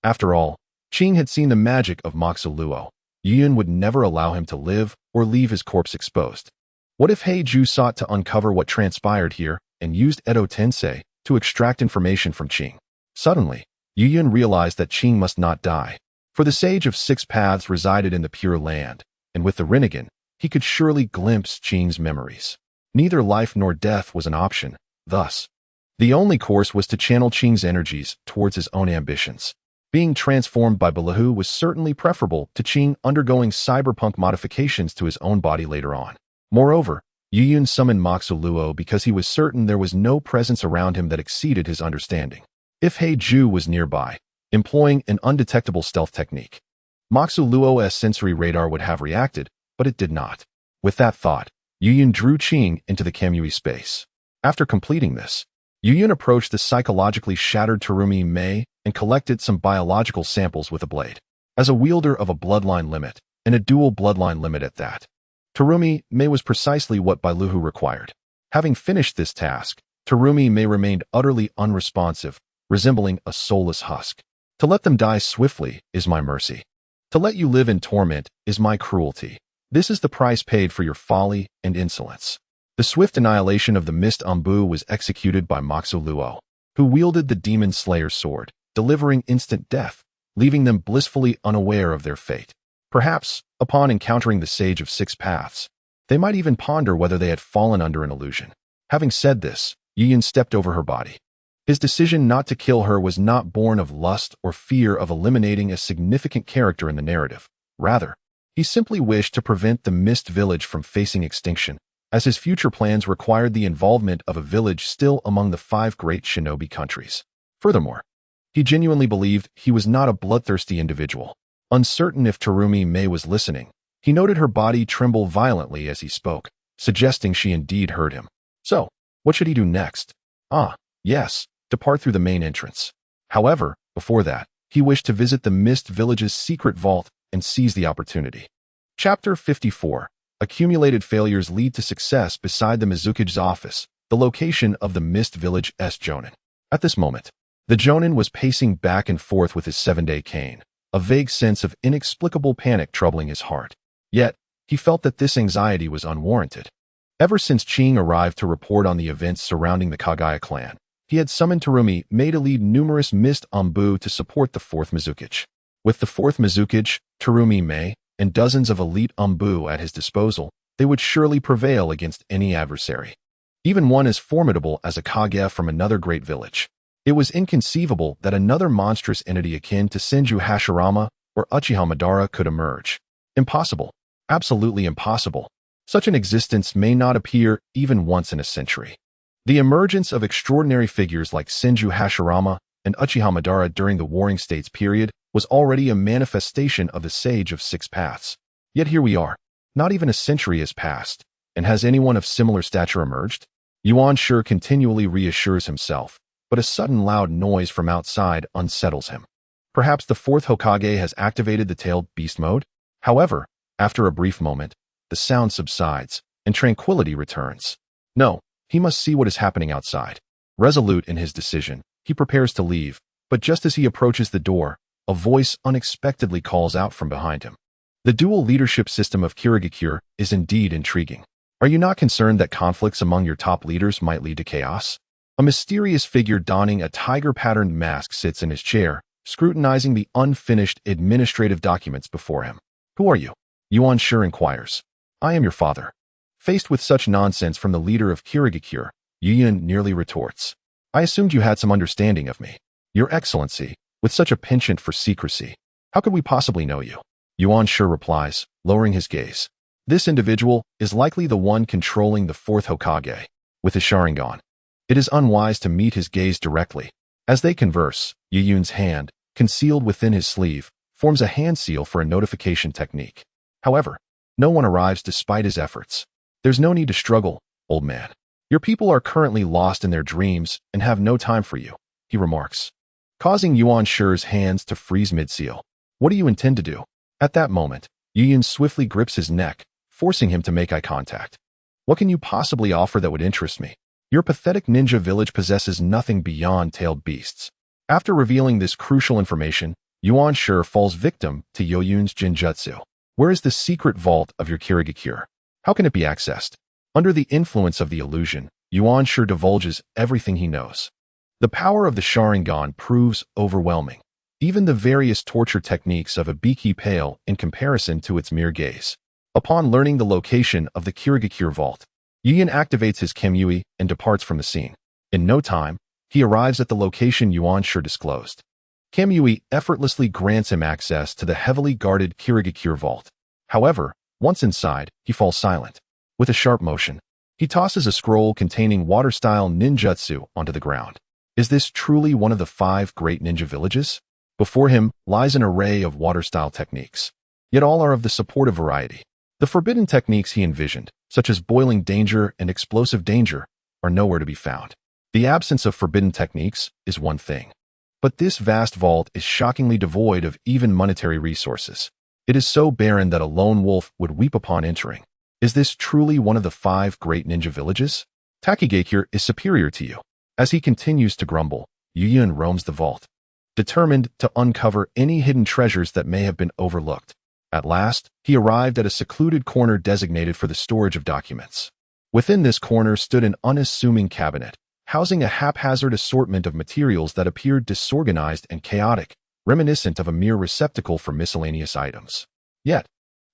After all, Qing had seen the magic of Moxu Luo. Yu Yun would never allow him to live or leave his corpse exposed. What if Heiju sought to uncover what transpired here and used Edo Tensei to extract information from Qing? Suddenly, Yu Yun realized that Qing must not die, for the Sage of 6 Paths resided in the Pure Land, and with the Rinnegan, he could surely glimpse Qing's memories. Neither life nor death was an option, thus, the only course was to channel Qing's energies towards his own ambitions. Being transformed by Ballahu was certainly preferable to Qing undergoing cyberpunk modifications to his own body later on. Moreover, Yu Yun summoned Moxu Luo because he was certain there was no presence around him that exceeded his understanding. If Heiju was nearby, employing an undetectable stealth technique, Moxu Luo's sensory radar would have reacted, but it did not. With that thought, Yu Yun drew Qing into the Kamui space. After completing this, Yu Yun approached the psychologically shattered Terumi Mei and collected some biological samples with a blade. As a wielder of a bloodline limit, and a dual bloodline limit at that, Terumi Mei was precisely what Bailuhu required. Having finished this task, Terumi Mei remained utterly unresponsive, resembling a soulless husk. To let them die swiftly is my mercy. To let you live in torment is my cruelty. This is the price paid for your folly and insolence. The swift annihilation of the Mist Ombu was executed by Moxo Luo, who wielded the Demon Slayer's sword, delivering instant death, leaving them blissfully unaware of their fate. Perhaps, upon encountering the Sage of Six Paths, they might even ponder whether they had fallen under an illusion. Having said this, Yiyun stepped over her body. His decision not to kill her was not born of lust or fear of eliminating a significant character in the narrative. Rather, he simply wished to prevent the Mist Village from facing extinction, as his future plans required the involvement of a village still among the 5 great shinobi countries. Furthermore, he genuinely believed he was not a bloodthirsty individual. Uncertain if Terumi Mei was listening, he noted her body tremble violently as he spoke, suggesting she indeed heard him. So, what should he do next? Yes, depart through the main entrance. However, before that, he wished to visit the Mist Village's secret vault and seize the opportunity. Chapter 54. Accumulated failures lead to success. Beside the Mizukage's office, the location of the Mist Village's Jonin. At this moment, the Jonin was pacing back and forth with his 7-day cane, a vague sense of inexplicable panic troubling his heart. Yet, he felt that this anxiety was unwarranted. Ever since Ching arrived to report on the events surrounding the Kagaya clan, he had summoned Terumi Mei to lead numerous Mist Ombu to support the 4th Mizukage. With the 4th Mizukage, Terumi Mei, and dozens of elite Ombu at his disposal, they would surely prevail against any adversary. Even one as formidable as a Kage from another great village. It was inconceivable that another monstrous entity akin to Senju Hashirama or Uchiha Madara could emerge. Impossible. Absolutely impossible. Such an existence may not appear even once in a century. The emergence of extraordinary figures like Senju Hashirama and Uchiha Madara during the Warring States period was already a manifestation of the Sage of Six Paths. Yet here we are. Not even a century has passed, and has anyone of similar stature emerged? Yuan Shi continually reassures himself, but a sudden loud noise from outside unsettles him. Perhaps the 4th Hokage has activated the tailed beast mode? However, after a brief moment, the sound subsides, and tranquility returns. No, he must see what is happening outside. Resolute in his decision, he prepares to leave, but just as he approaches the door, a voice unexpectedly calls out from behind him. The dual leadership system of Kirigakure is indeed intriguing. Are you not concerned that conflicts among your top leaders might lead to chaos? A mysterious figure donning a tiger-patterned mask sits in his chair, scrutinizing the unfinished administrative documents before him. Who are you? Yuan Shi inquires. I am your father. Faced with such nonsense from the leader of Kirigakure, Yiyun nearly retorts. I assumed you had some understanding of me. Your Excellency, with such a penchant for secrecy, how could we possibly know you? Yuan Shi replies, lowering his gaze. This individual is likely the one controlling the 4th Hokage, with his Sharingan. It is unwise to meet his gaze directly. As they converse, Yiyun's hand, concealed within his sleeve, forms a hand seal for a notification technique. However, no one arrives despite his efforts. There's no need to struggle, old man. Your people are currently lost in their dreams and have no time for you, he remarks, causing Yuan Shi's hands to freeze mid-seal. What do you intend to do? At that moment, Yiyun swiftly grips his neck, forcing him to make eye contact. What can you possibly offer that would interest me? Your pathetic ninja village possesses nothing beyond tailed beasts. After revealing this crucial information, Yuan Shi falls victim to Yoyun's Jinjutsu. Where is the secret vault of your Kirigakure? How can it be accessed? Under the influence of the illusion, Yuan Shi divulges everything he knows. The power of the Sharingan proves overwhelming. Even the various torture techniques of Ibiki pale in comparison to its mere gaze. Upon learning the location of the Kirigakure vault, Yiyun activates his Kamui and departs from the scene. In no time, he arrives at the location Yuan Shi disclosed. Kamui effortlessly grants him access to the heavily guarded Kirigakure vault. However, once inside, he falls silent. With a sharp motion, he tosses a scroll containing water-style ninjutsu onto the ground. Is this truly one of the 5 great ninja villages? Before him lies an array of water-style techniques. Yet all are of the supportive variety. The forbidden techniques he envisioned, such as boiling danger and explosive danger, are nowhere to be found. The absence of forbidden techniques is one thing. But this vast vault is shockingly devoid of even monetary resources. It is so barren that a lone wolf would weep upon entering. Is this truly one of the 5 great ninja villages? Takigakure is superior to you. As he continues to grumble, Yiyun roams the vault, determined to uncover any hidden treasures that may have been overlooked. At last, he arrived at a secluded corner designated for the storage of documents. Within this corner stood an unassuming cabinet, housing a haphazard assortment of materials that appeared disorganized and chaotic, reminiscent of a mere receptacle for miscellaneous items. Yet,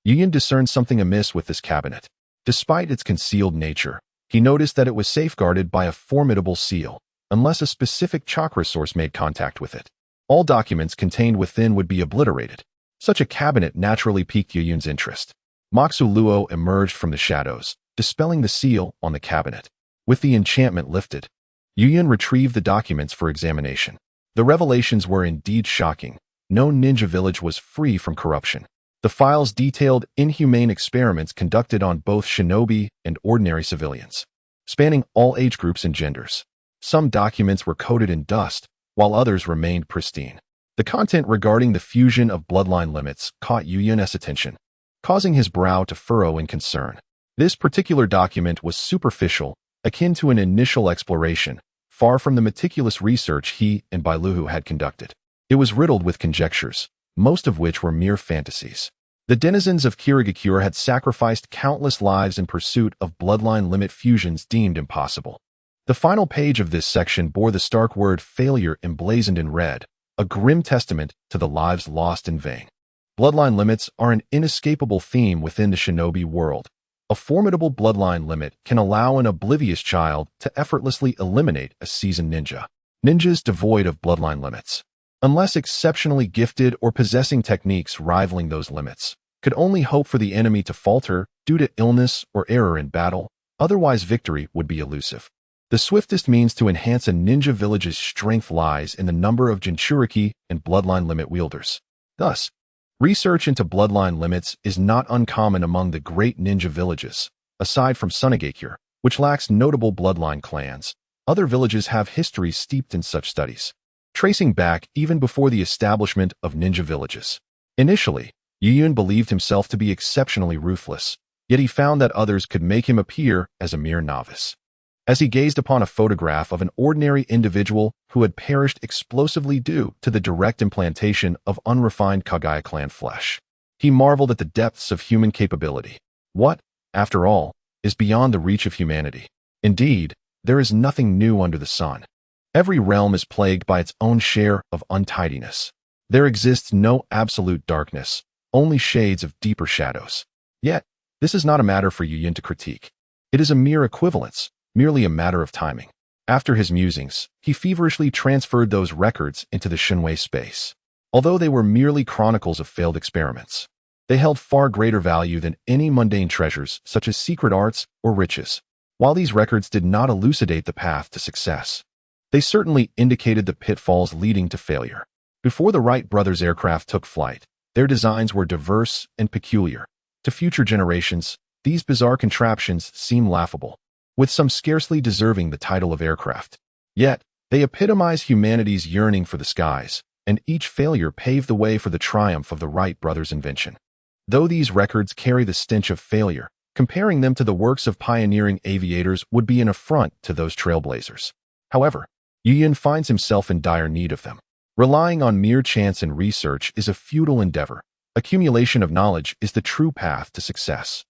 Yun discerned something amiss with this cabinet. Despite its concealed nature, he noticed that it was safeguarded by a formidable seal, unless a specific chakra source made contact with it. All documents contained within would be obliterated. Such a cabinet naturally piqued Yun's interest. Moxu Luo emerged from the shadows, dispelling the seal on the cabinet. With the enchantment lifted, Yun retrieved the documents for examination. The revelations were indeed shocking. No ninja village was free from corruption. The files detailed inhumane experiments conducted on both shinobi and ordinary civilians, spanning all age groups and genders. Some documents were coated in dust, while others remained pristine. The content regarding the fusion of bloodline limits caught Yun's attention, causing his brow to furrow in concern. This particular document was superficial, akin to an initial exploration, far from the meticulous research he and Bailuhu had conducted. It was riddled with conjectures, most of which were mere fantasies. The denizens of Kirigakure had sacrificed countless lives in pursuit of bloodline limit fusions deemed impossible. The final page of this section bore the stark word failure emblazoned in red, a grim testament to the lives lost in vain. Bloodline limits are an inescapable theme within the shinobi world. A formidable bloodline limit can allow an oblivious child to effortlessly eliminate a seasoned ninja. Ninjas devoid of bloodline limits, unless exceptionally gifted or possessing techniques rivaling those limits, could only hope for the enemy to falter due to illness or error in battle, otherwise victory would be elusive. The swiftest means to enhance a ninja village's strength lies in the number of Jinchuriki and bloodline limit wielders. Thus, research into bloodline limits is not uncommon among the great ninja villages. Aside from Sunagakure, which lacks notable bloodline clans, other villages have histories steeped in such studies, tracing back even before the establishment of ninja villages. Initially, Yun believed himself to be exceptionally ruthless, yet he found that others could make him appear as a mere novice. As he gazed upon a photograph of an ordinary individual who had perished explosively due to the direct implantation of unrefined Kagaya clan flesh, he marveled at the depths of human capability. What, after all, is beyond the reach of humanity? Indeed, there is nothing new under the sun. Every realm is plagued by its own share of untidiness. There exists no absolute darkness, only shades of deeper shadows. Yet, this is not a matter for Yun to critique. It is a mere equivalence, merely a matter of timing. After his musings, he feverishly transferred those records into the Shinwei space. Although they were merely chronicles of failed experiments, they held far greater value than any mundane treasures such as secret arts or riches. While these records did not elucidate the path to success, they certainly indicated the pitfalls leading to failure. Before the Wright brothers' aircraft took flight, their designs were diverse and peculiar. To future generations, these bizarre contraptions seem laughable, with some scarcely deserving the title of aircraft. Yet, they epitomize humanity's yearning for the skies, and each failure paved the way for the triumph of the Wright brothers' invention. Though these records carry the stench of failure, comparing them to the works of pioneering aviators would be an affront to those trailblazers. However, Yun finds himself in dire need of them. Relying on mere chance and research is a futile endeavor. Accumulation of knowledge is the true path to success.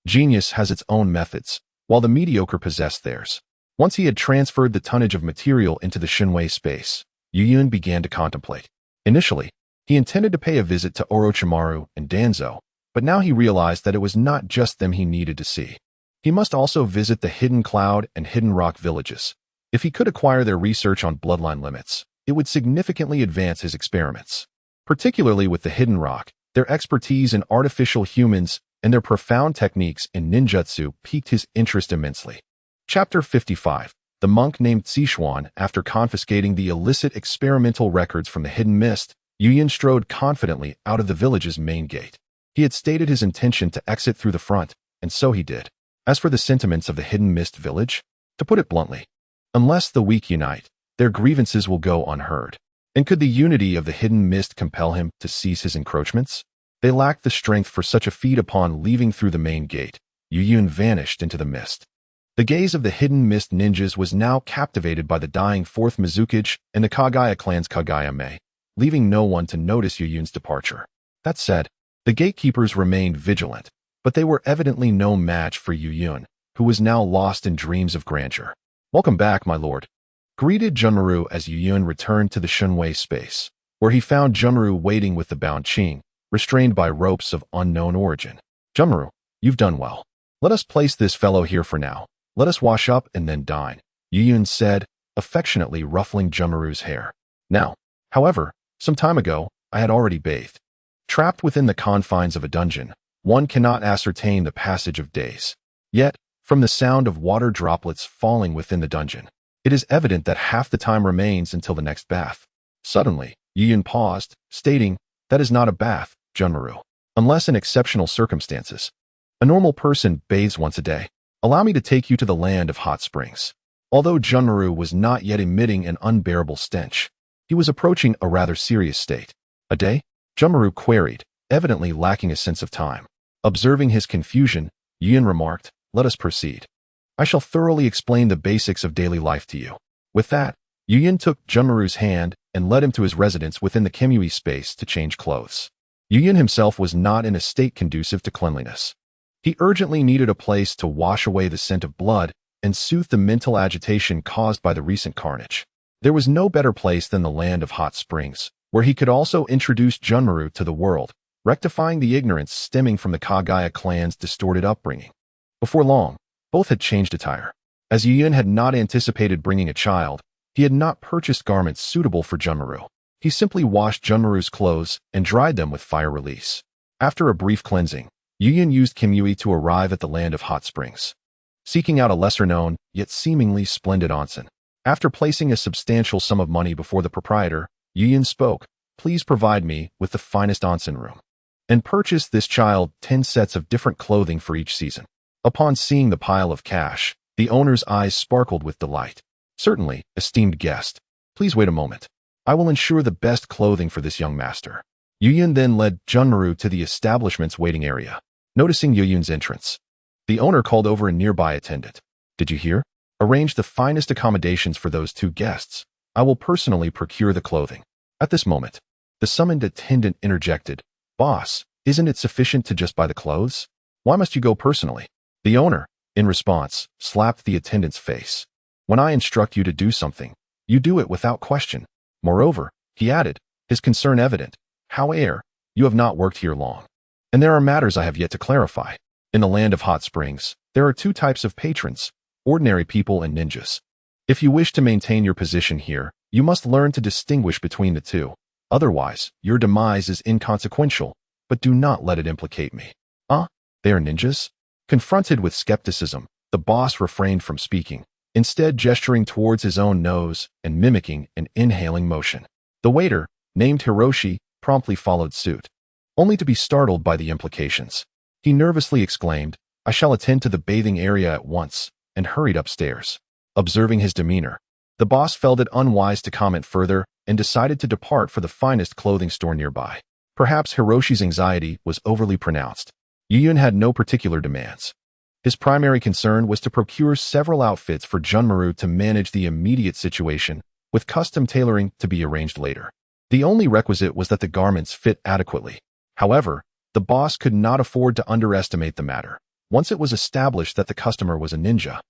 Genius has its own methods, while the mediocre possess theirs. Once he had transferred the tonnage of material into the Shinwei space, Yun began to contemplate. Initially, he intended to pay a visit to Orochimaru and Danzo, but now he realized that it was not just them he needed to see. He must also visit the Hidden Cloud and Hidden Rock villages. If he could acquire their research on bloodline limits, it would significantly advance his experiments. Particularly with the Hidden Rock, their expertise in artificial humans and their profound techniques in ninjutsu piqued his interest immensely. Chapter 55. The monk named Sichuan. After confiscating the illicit experimental records from the Hidden Mist, Yun strode confidently out of the village's main gate. He had stated his intention to exit through the front, and so he did. As for the sentiments of the Hidden Mist village, to put it bluntly, unless the weak unite, their grievances will go unheard. And could the unity of the Hidden Mist compel him to cease his encroachments? They lacked the strength for such a feat. Upon leaving through the main gate, Yun vanished into the mist. The gaze of the Hidden Mist ninjas was now captivated by the dying 4th Mizukage and the Kagaya clan's Kagaya Mei, leaving no one to notice Yun's departure. That said, The gatekeepers remained vigilant, but they were evidently no match for Yu Yun, who was now lost in dreams of grandeur. "Welcome back, my lord," greeted Junmaru as Yu Yun returned to the Shunwei space, where he found Junmaru waiting with the bound Qing, restrained by ropes of unknown origin. "Junmaru, you've done well. Let us place this fellow here for now. Let us wash up and then dine," Yu Yun said, affectionately ruffling Junmaru's hair. Now, however, some time ago, I had already bathed. Trapped within the confines of a dungeon, one cannot ascertain the passage of days. Yet, from the sound of water droplets falling within the dungeon, it is evident that half the time remains until the next bath. Suddenly, Yu Yun paused, stating, "That is not a bath, Junmaru. Unless in exceptional circumstances. A normal person bathes once a day. Allow me to take you to the land of hot springs." Although Junmaru was not yet emitting an unbearable stench, he was approaching a rather serious state. "A day?" Junmaru queried, evidently lacking a sense of time. Observing his confusion, Yu Yun remarked, "Let us proceed. I shall thoroughly explain the basics of daily life to you." With that, Yu Yun took Junmaru's hand and led him to his residence within the Kimui space to change clothes. Yu Yun himself was not in a state conducive to cleanliness. He urgently needed a place to wash away the scent of blood and soothe the mental agitation caused by the recent carnage. There was no better place than the land of hot springs, where he could also introduce Junmaru to the world, rectifying the ignorance stemming from the Kagaya clan's distorted upbringing. Before long, both had changed attire. As Yu Yun had not anticipated bringing a child, he had not purchased garments suitable for Junmaru. He simply washed Junmaru's clothes and dried them with fire release. After a brief cleansing, Yu Yun used Kimui to arrive at the land of hot springs, seeking out a lesser-known, yet seemingly splendid onsen. After placing a substantial sum of money before the proprietor, Yu Yun spoke, "Please provide me with the finest onsen room, and purchase this child 10 sets of different clothing for each season." Upon seeing the pile of cash, the owner's eyes sparkled with delight. "Certainly, esteemed guest. Please wait a moment. I will ensure the best clothing for this young master." Yu Yun then led Junmaru to the establishment's waiting area. Noticing Yu Yun's entrance, the owner called over a nearby attendant. "Did you hear? Arrange the finest accommodations for those 2 guests. I will personally procure the clothing." At this moment, the summoned attendant interjected, "Boss, isn't it sufficient to just buy the clothes? Why must you go personally?" The owner, in response, slapped the attendant's face. "When I instruct you to do something, you do it without question. Moreover," he added, his concern evident, "however, you have not worked here long, and there are matters I have yet to clarify. In the land of hot springs, there are 2 types of patrons, ordinary people and ninjas. If you wish to maintain your position here, you must learn to distinguish between the 2. Otherwise, your demise is inconsequential, but do not let it implicate me." They are ninjas?" Confronted with skepticism, the boss refrained from speaking, instead gesturing towards his own nose and mimicking an inhaling motion. The waiter, named Hiroshi, promptly followed suit, only to be startled by the implications. He nervously exclaimed, "I shall attend to the bathing area at once," and hurried upstairs. Observing his demeanor, the boss felt it unwise to comment further and decided to depart for the finest clothing store nearby. Perhaps Hiroshi's anxiety was overly pronounced. Yu Yun had no particular demands. His primary concern was to procure several outfits for Junmaru to manage the immediate situation, with custom tailoring to be arranged later. The only requisite was that the garments fit adequately. However, the boss could not afford to underestimate the matter. Once it was established that the customer was a ninja,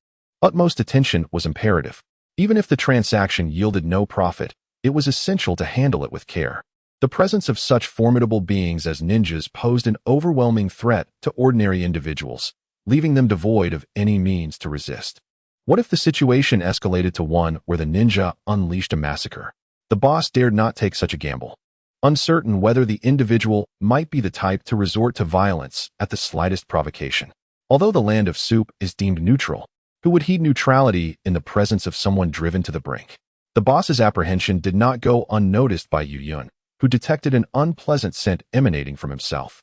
utmost attention was imperative. Even if the transaction yielded no profit, it was essential to handle it with care. The presence of such formidable beings as ninjas posed an overwhelming threat to ordinary individuals, leaving them devoid of any means to resist. What if the situation escalated to one where the ninja unleashed a massacre? The boss dared not take such a gamble, uncertain whether the individual might be the type to resort to violence at the slightest provocation. Although the land of soup is deemed neutral, who would heed neutrality in the presence of someone driven to the brink? The boss's apprehension did not go unnoticed by Yu Yun, who detected an unpleasant scent emanating from himself.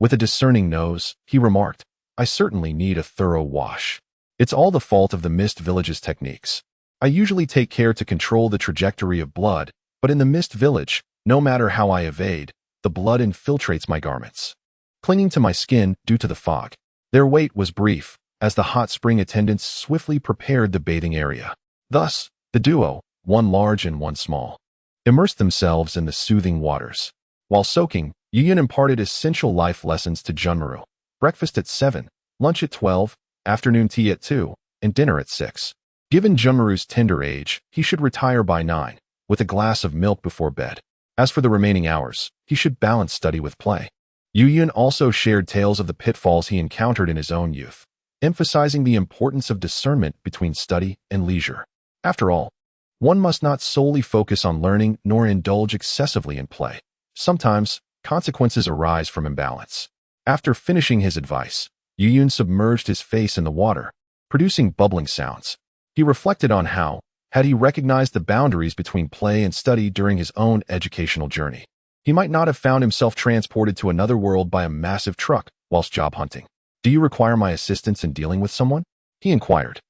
With a discerning nose, he remarked, "I certainly need a thorough wash. It's all the fault of the Mist Village's techniques. I usually take care to control the trajectory of blood, but in the Mist Village, no matter how I evade, the blood infiltrates my garments, clinging to my skin due to the fog." Their wait was brief, as the hot spring attendants swiftly prepared the bathing area. Thus, the duo, one large and one small, immersed themselves in the soothing waters. While soaking, Yuyun imparted essential life lessons to Junmaru. Breakfast at 7, lunch at 12, afternoon tea at 2, and dinner at 6. Given Junmaru's tender age, he should retire by 9, with a glass of milk before bed. As for the remaining hours, he should balance study with play. Yuyun also shared tales of the pitfalls he encountered in his own youth, emphasizing the importance of discernment between study and leisure. After all, one must not solely focus on learning nor indulge excessively in play. Sometimes, consequences arise from imbalance. After finishing his advice, Yuyun submerged his face in the water, producing bubbling sounds. He reflected on how, had he recognized the boundaries between play and study during his own educational journey, he might not have found himself transported to another world by a massive truck whilst job hunting. "Do you require my assistance in dealing with someone?" he inquired.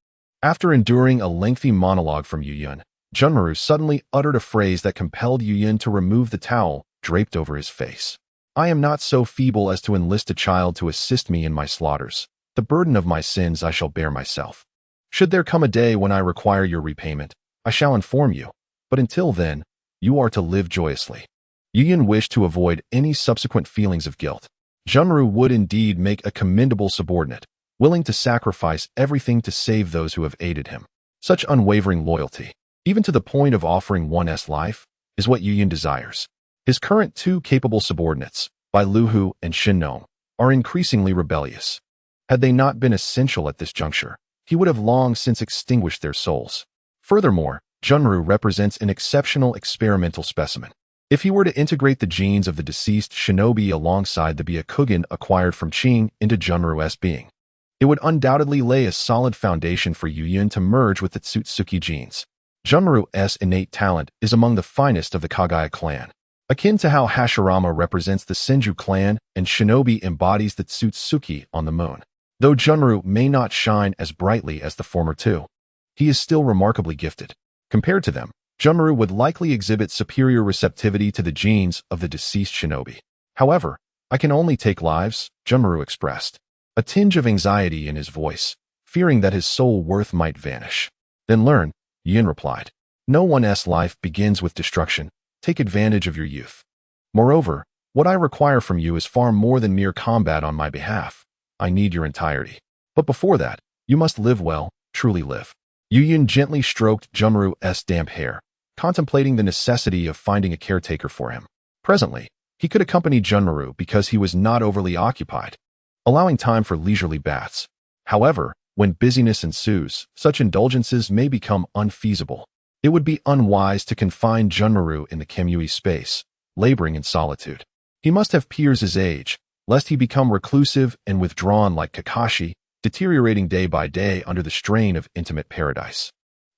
After enduring a lengthy monologue from Yuyun, Junmaru suddenly uttered a phrase that compelled Yuyun to remove the towel draped over his face. "I am not so feeble as to enlist a child to assist me in my slaughters. The burden of my sins I shall bear myself. Should there come a day when I require your repayment, I shall inform you, but until then, you are to live joyously." Yuyun wished to avoid any subsequent feelings of guilt. Junmaru would indeed make a commendable subordinate, willing to sacrifice everything to save those who have aided him. Such unwavering loyalty, even to the point of offering one's life, is what Yuyun desires. His current two capable subordinates, Bailuhu and Shinno, are increasingly rebellious. Had they not been essential at this juncture, he would have long since extinguished their souls. Furthermore, Junmaru represents an exceptional experimental specimen. If he were to integrate the genes of the deceased shinobi alongside the Byakugan acquired from Qing into Junmaru's being, it would undoubtedly lay a solid foundation for Yuyun to merge with the Tsutsuki genes. Junmaru's innate talent is among the finest of the Kagaya clan. Akin to how Hashirama represents the Senju clan and Shinobi embodies the Tsutsuki on the moon. Though Junmaru may not shine as brightly as the former two, he is still remarkably gifted. Compared to them, Junmaru would likely exhibit superior receptivity to the genes of the deceased shinobi. "However, I can only take lives," Junmaru expressed, a tinge of anxiety in his voice, fearing that his soul worth might vanish. "Then learn," Yin replied. "No one's life begins with destruction. Take advantage of your youth. Moreover, what I require from you is far more than mere combat on my behalf. I need your entirety. But before that, you must live well, truly live." Yuyun gently stroked Junmaru's damp hair, contemplating the necessity of finding a caretaker for him. Presently, he could accompany Junmaru because he was not overly occupied, allowing time for leisurely baths. However, when busyness ensues, such indulgences may become unfeasible. It would be unwise to confine Junmaru in the Kemui space, laboring in solitude. He must have peers his age, lest he become reclusive and withdrawn like Kakashi, deteriorating day by day under the strain of intimate paradise,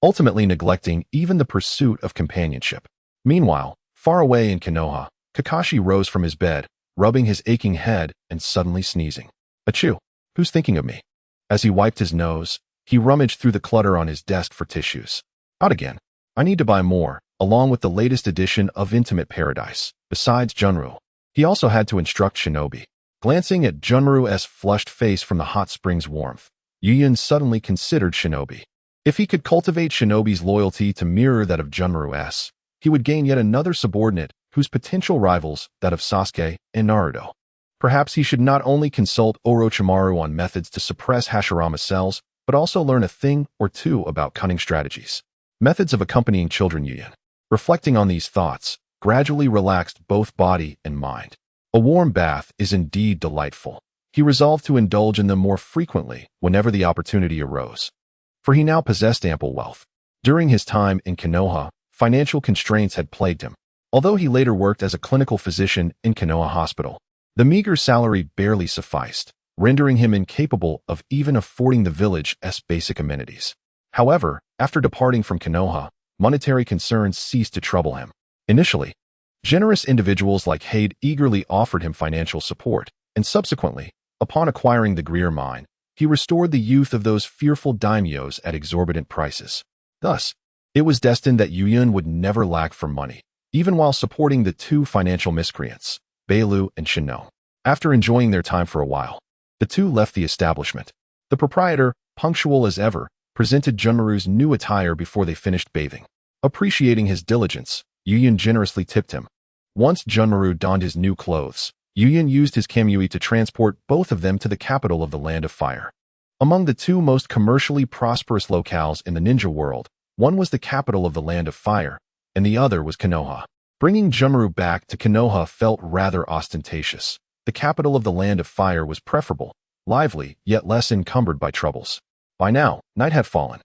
ultimately neglecting even the pursuit of companionship. Meanwhile, far away in Konoha, Kakashi rose from his bed, rubbing his aching head and suddenly sneezing. "Achoo! Who's thinking of me?" As he wiped his nose, he rummaged through the clutter on his desk for tissues. "Out again. I need to buy more, along with the latest edition of Intimate Paradise." Besides Junmaru, he also had to instruct Shinobi. Glancing at Junmaru's flushed face from the hot spring's warmth, Yuyun suddenly considered Shinobi. If he could cultivate Shinobi's loyalty to mirror that of Junmaru's, he would gain yet another subordinate whose potential rivals that of Sasuke and Naruto. Perhaps he should not only consult Orochimaru on methods to suppress Hashirama cells, but also learn a thing or two about cunning strategies. Methods of accompanying children. Yuyun, reflecting on these thoughts, gradually relaxed both body and mind. A warm bath is indeed delightful. He resolved to indulge in them more frequently whenever the opportunity arose, for he now possessed ample wealth. During his time in Konoha, financial constraints had plagued him. Although he later worked as a clinical physician in Konoha Hospital, the meager salary barely sufficed, rendering him incapable of even affording the village's basic amenities. However, after departing from Konoha, monetary concerns ceased to trouble him. Initially, generous individuals like Hyde eagerly offered him financial support, and subsequently, upon acquiring the Greer mine, he restored the youth of those fearful daimyos at exorbitant prices. Thus, it was destined that Yuyun would never lack for money, even while supporting the two financial miscreants, Bailu and Shinno. After enjoying their time for a while, the two left the establishment. The proprietor, punctual as ever, presented Junmaru's new attire before they finished bathing. Appreciating his diligence, Yuyun generously tipped him. Once Junmaru donned his new clothes, Yu Yun used his Kamui to transport both of them to the capital of the Land of Fire. Among the two most commercially prosperous locales in the ninja world, one was the capital of the Land of Fire, and the other was Konoha. Bringing Junmaru back to Konoha felt rather ostentatious. The capital of the Land of Fire was preferable, lively, yet less encumbered by troubles. By now, night had fallen,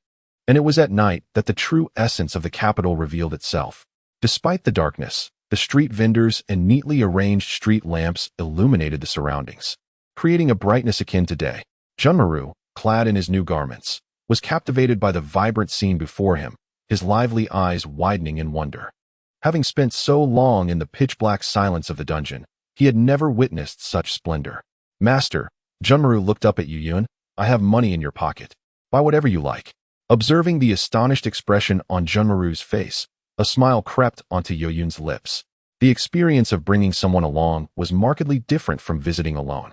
and it was at night that the true essence of the capital revealed itself. Despite the darkness, the street vendors and neatly arranged street lamps illuminated the surroundings, creating a brightness akin to day. Junmaru, clad in his new garments, was captivated by the vibrant scene before him, his lively eyes widening in wonder. Having spent so long in the pitch-black silence of the dungeon, he had never witnessed such splendor. "Master," Junmaru looked up at Yu Yun, "I have money in your pocket. Buy whatever you like." Observing the astonished expression on Junmaru's face, a smile crept onto Yu Yun's lips. The experience of bringing someone along was markedly different from visiting alone.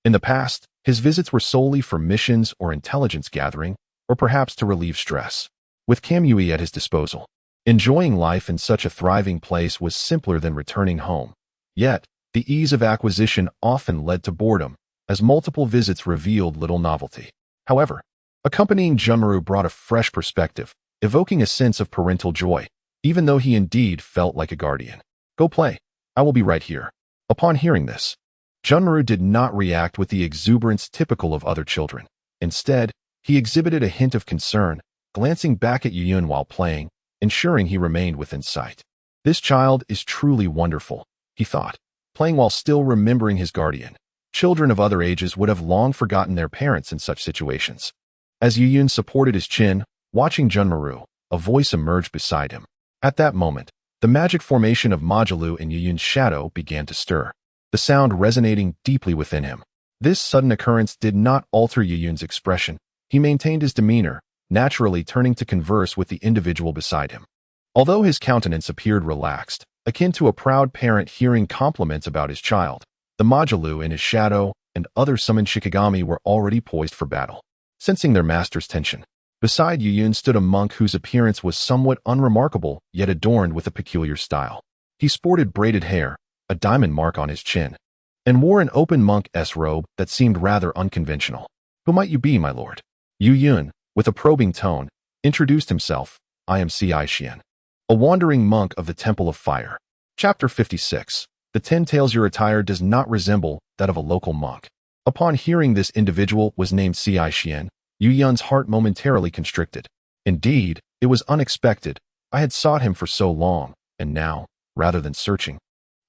In the past, his visits were solely for missions or intelligence gathering, or perhaps to relieve stress. With Kamui at his disposal, enjoying life in such a thriving place was simpler than returning home. Yet, the ease of acquisition often led to boredom, as multiple visits revealed little novelty. However, accompanying Junmaru brought a fresh perspective, evoking a sense of parental joy, even though he indeed felt like a guardian. "Go play. I will be right here." Upon hearing this, Junmaru did not react with the exuberance typical of other children. Instead, he exhibited a hint of concern, glancing back at Yu Yun while playing, ensuring he remained within sight. "This child is truly wonderful," he thought, playing while still remembering his guardian. Children of other ages would have long forgotten their parents in such situations. As Yu Yun supported his chin, watching Junmaru, a voice emerged beside him. At that moment, the magic formation of Majilu in Yu Yun's shadow began to stir, the sound resonating deeply within him. This sudden occurrence did not alter Yu Yun's expression. He maintained his demeanor, naturally turning to converse with the individual beside him. Although his countenance appeared relaxed, akin to a proud parent hearing compliments about his child, the Majilu in his shadow and other summoned Shikigami were already poised for battle. Sensing their master's tension, beside Yu Yun stood a monk whose appearance was somewhat unremarkable yet adorned with a peculiar style. He sported braided hair, a diamond mark on his chin, and wore an open monk's robe that seemed rather unconventional. "Who might you be, my lord?" Yu Yun, with a probing tone, introduced himself. "I am Xian, a wandering monk of the Temple of Fire." Chapter 56. The 10 Tales. Your attire does not resemble that of a local monk. Upon hearing this individual was named Xian, Yu Yun's heart momentarily constricted. Indeed, it was unexpected. I had sought him for so long, and now, rather than searching,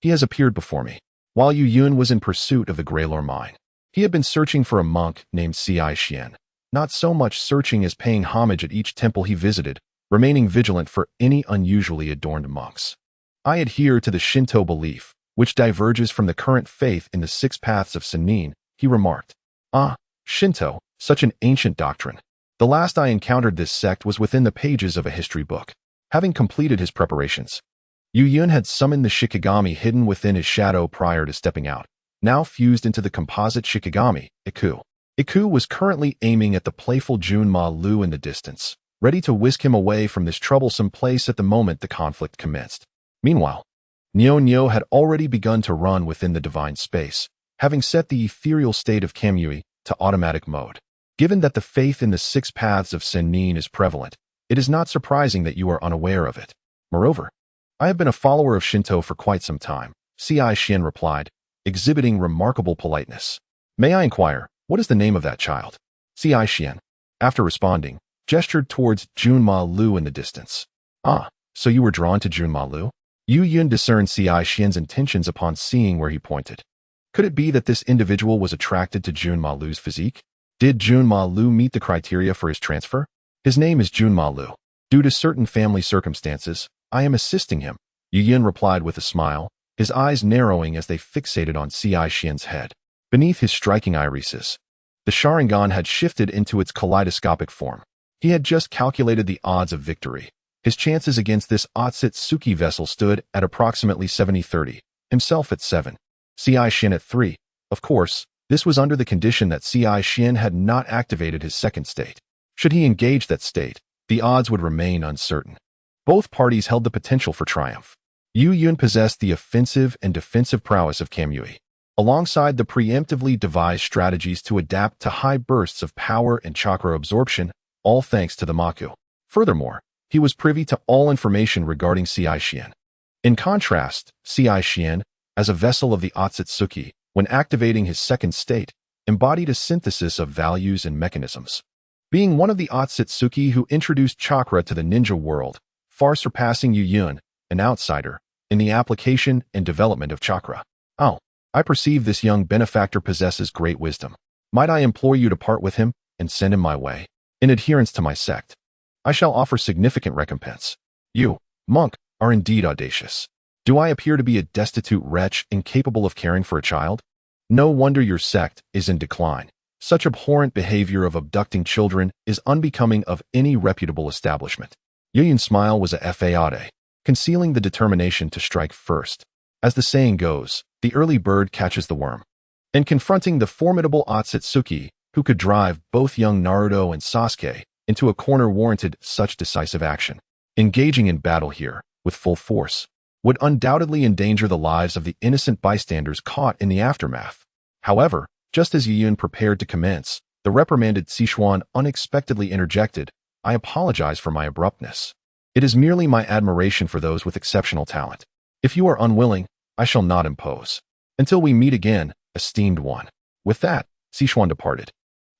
he has appeared before me. While Yu Yun was in pursuit of the Grail mine, he had been searching for a monk named Xian, not so much searching as paying homage at each temple he visited, remaining vigilant for any unusually adorned monks. "I adhere to the Shinto belief, which diverges from the current faith in the 6 paths of Sennin," he remarked. "Ah, Shinto, such an ancient doctrine. The last I encountered this sect was within the pages of a history book." Having completed his preparations, Yu Yun had summoned the Shikigami hidden within his shadow prior to stepping out, now fused into the composite Shikigami, Iku. Iku was currently aiming at the playful Junma Lu in the distance, ready to whisk him away from this troublesome place at the moment the conflict commenced. Meanwhile, Nyo had already begun to run within the divine space, having set the ethereal state of Kamui to automatic mode. Given that the faith in the 6 paths of Sennin is prevalent, it is not surprising that you are unaware of it. Moreover, I have been a follower of Shinto for quite some time, Xian replied, exhibiting remarkable politeness. "May I inquire, what is the name of that child?" Xian, after responding, gestured towards Junma Lu in the distance. "Ah, so you were drawn to Junma Lu?" Yu Yun discerned Xian's intentions upon seeing where he pointed. Could it be that this individual was attracted to Junma Lu's physique? Did Junma Lu meet the criteria for his transfer? "His name is Junma Lu. Due to certain family circumstances, I am assisting him," Yu Yun replied with a smile, his eyes narrowing as they fixated on Xian's head. Beneath his striking irises, the Sharingan had shifted into its kaleidoscopic form. He had just calculated the odds of victory. His chances against this Otsutsuki vessel stood at approximately 70-30, himself at 7, Xian at 3. Of course, this was under the condition that Xian had not activated his second state. Should he engage that state, the odds would remain uncertain. Both parties held the potential for triumph. Yu Yun possessed the offensive and defensive prowess of Kamui. alongside the preemptively devised strategies to adapt to high bursts of power and chakra absorption, all thanks to the Maku. Furthermore, he was privy to all information regarding Xian. In contrast, Xian, as a vessel of the Otsutsuki, when activating his second state, embodied a synthesis of values and mechanisms. Being one of the Otsutsuki who introduced chakra to the ninja world, far surpassing Yuyun, an outsider, in the application and development of chakra. Oh, I perceive this young benefactor possesses great wisdom. Might I implore you to part with him and send him my way? In adherence to my sect, I shall offer significant recompense. You, monk, are indeed audacious. Do I appear to be a destitute wretch incapable of caring for a child? No wonder your sect is in decline. Such abhorrent behavior of abducting children is unbecoming of any reputable establishment. Yuyun's smile was a fade, concealing the determination to strike first. As the saying goes, the early bird catches the worm. In confronting the formidable Otsutsuki, who could drive both young Naruto and Sasuke into a corner warranted such decisive action. Engaging in battle here, with full force, would undoubtedly endanger the lives of the innocent bystanders caught in the aftermath. However, just as Yuyun prepared to commence, the reprimanded Sichuan unexpectedly interjected, I apologize for my abruptness. It is merely my admiration for those with exceptional talent. If you are unwilling, I shall not impose. Until we meet again, esteemed one. With that, Sichuan departed,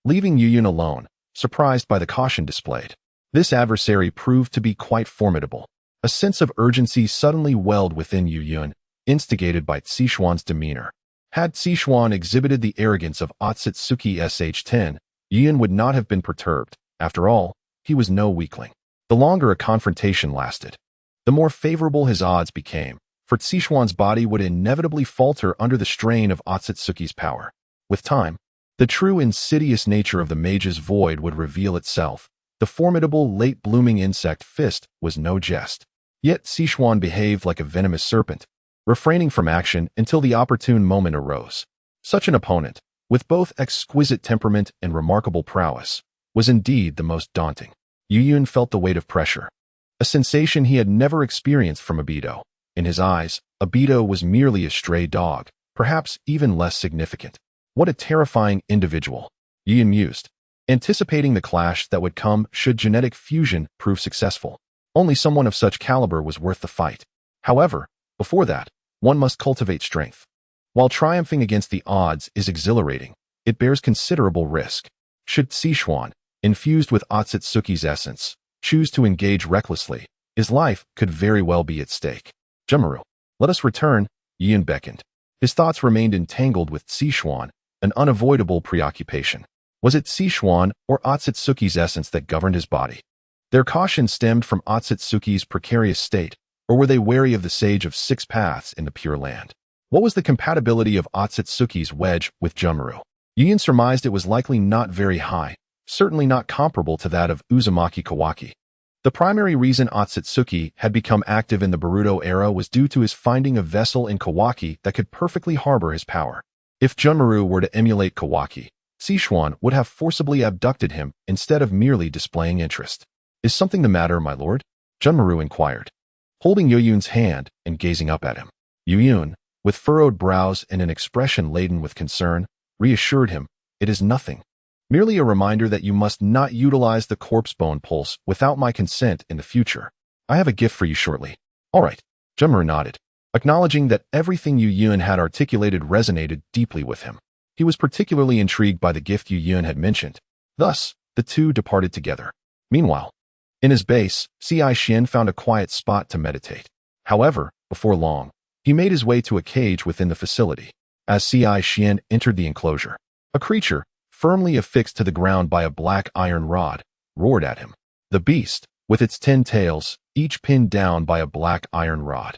leaving Yuyun alone, surprised by the caution displayed. This adversary proved to be quite formidable. A sense of urgency suddenly welled within Yuyun, instigated by Sichuan's demeanor. Had Sichuan exhibited the arrogance of Otsutsuki Sh10, Yuyun would not have been perturbed. After all, he was no weakling. The longer a confrontation lasted, the more favorable his odds became, for Sichuan's body would inevitably falter under the strain of Otsutsuki's power. With time, the true insidious nature of the mage's void would reveal itself. The formidable late-blooming insect fist was no jest. Yet Sichuan behaved like a venomous serpent, refraining from action until the opportune moment arose. Such an opponent, with both exquisite temperament and remarkable prowess, was indeed the most daunting. Yuyun felt the weight of pressure, a sensation he had never experienced from Obito. In his eyes, Obito was merely a stray dog, perhaps even less significant. What a terrifying individual, Yuyun mused, anticipating the clash that would come should genetic fusion prove successful. Only someone of such caliber was worth the fight. However, before that, one must cultivate strength. While triumphing against the odds is exhilarating, it bears considerable risk. Should Sichuan, infused with Otsutsuki's essence, choose to engage recklessly, his life could very well be at stake. Jumuru, let us return, Yuyun beckoned. His thoughts remained entangled with Sichuan, an unavoidable preoccupation. Was it Sichuan or Otsutsuki's essence that governed his body? Their caution stemmed from Otsutsuki's precarious state, or were they wary of the sage of six paths in the Pure Land? What was the compatibility of Otsutsuki's wedge with Jumuru? Yuyun surmised it was likely not very high, certainly not comparable to that of Uzumaki Kawaki. The primary reason Otsutsuki had become active in the Boruto era was due to his finding a vessel in Kawaki that could perfectly harbor his power. If Jumuru were to emulate Kawaki, Sichuan would have forcibly abducted him instead of merely displaying interest. Is something the matter, my lord? Jumuru inquired, holding Yuyun's hand and gazing up at him. Yuyun, with furrowed brows and an expression laden with concern, reassured him, it is nothing. Merely a reminder that you must not utilize the corpse bone pulse without my consent in the future. I have a gift for you shortly. All right. Jumuru nodded, acknowledging that everything Yuyun had articulated resonated deeply with him. He was particularly intrigued by the gift Yuyun had mentioned. Thus, the two departed together. Meanwhile, in his base, Xian found a quiet spot to meditate. However, before long, he made his way to a cage within the facility. As Xian entered the enclosure, a creature, firmly affixed to the ground by a black iron rod, roared at him. The beast, with its 10 tails, each pinned down by a black iron rod,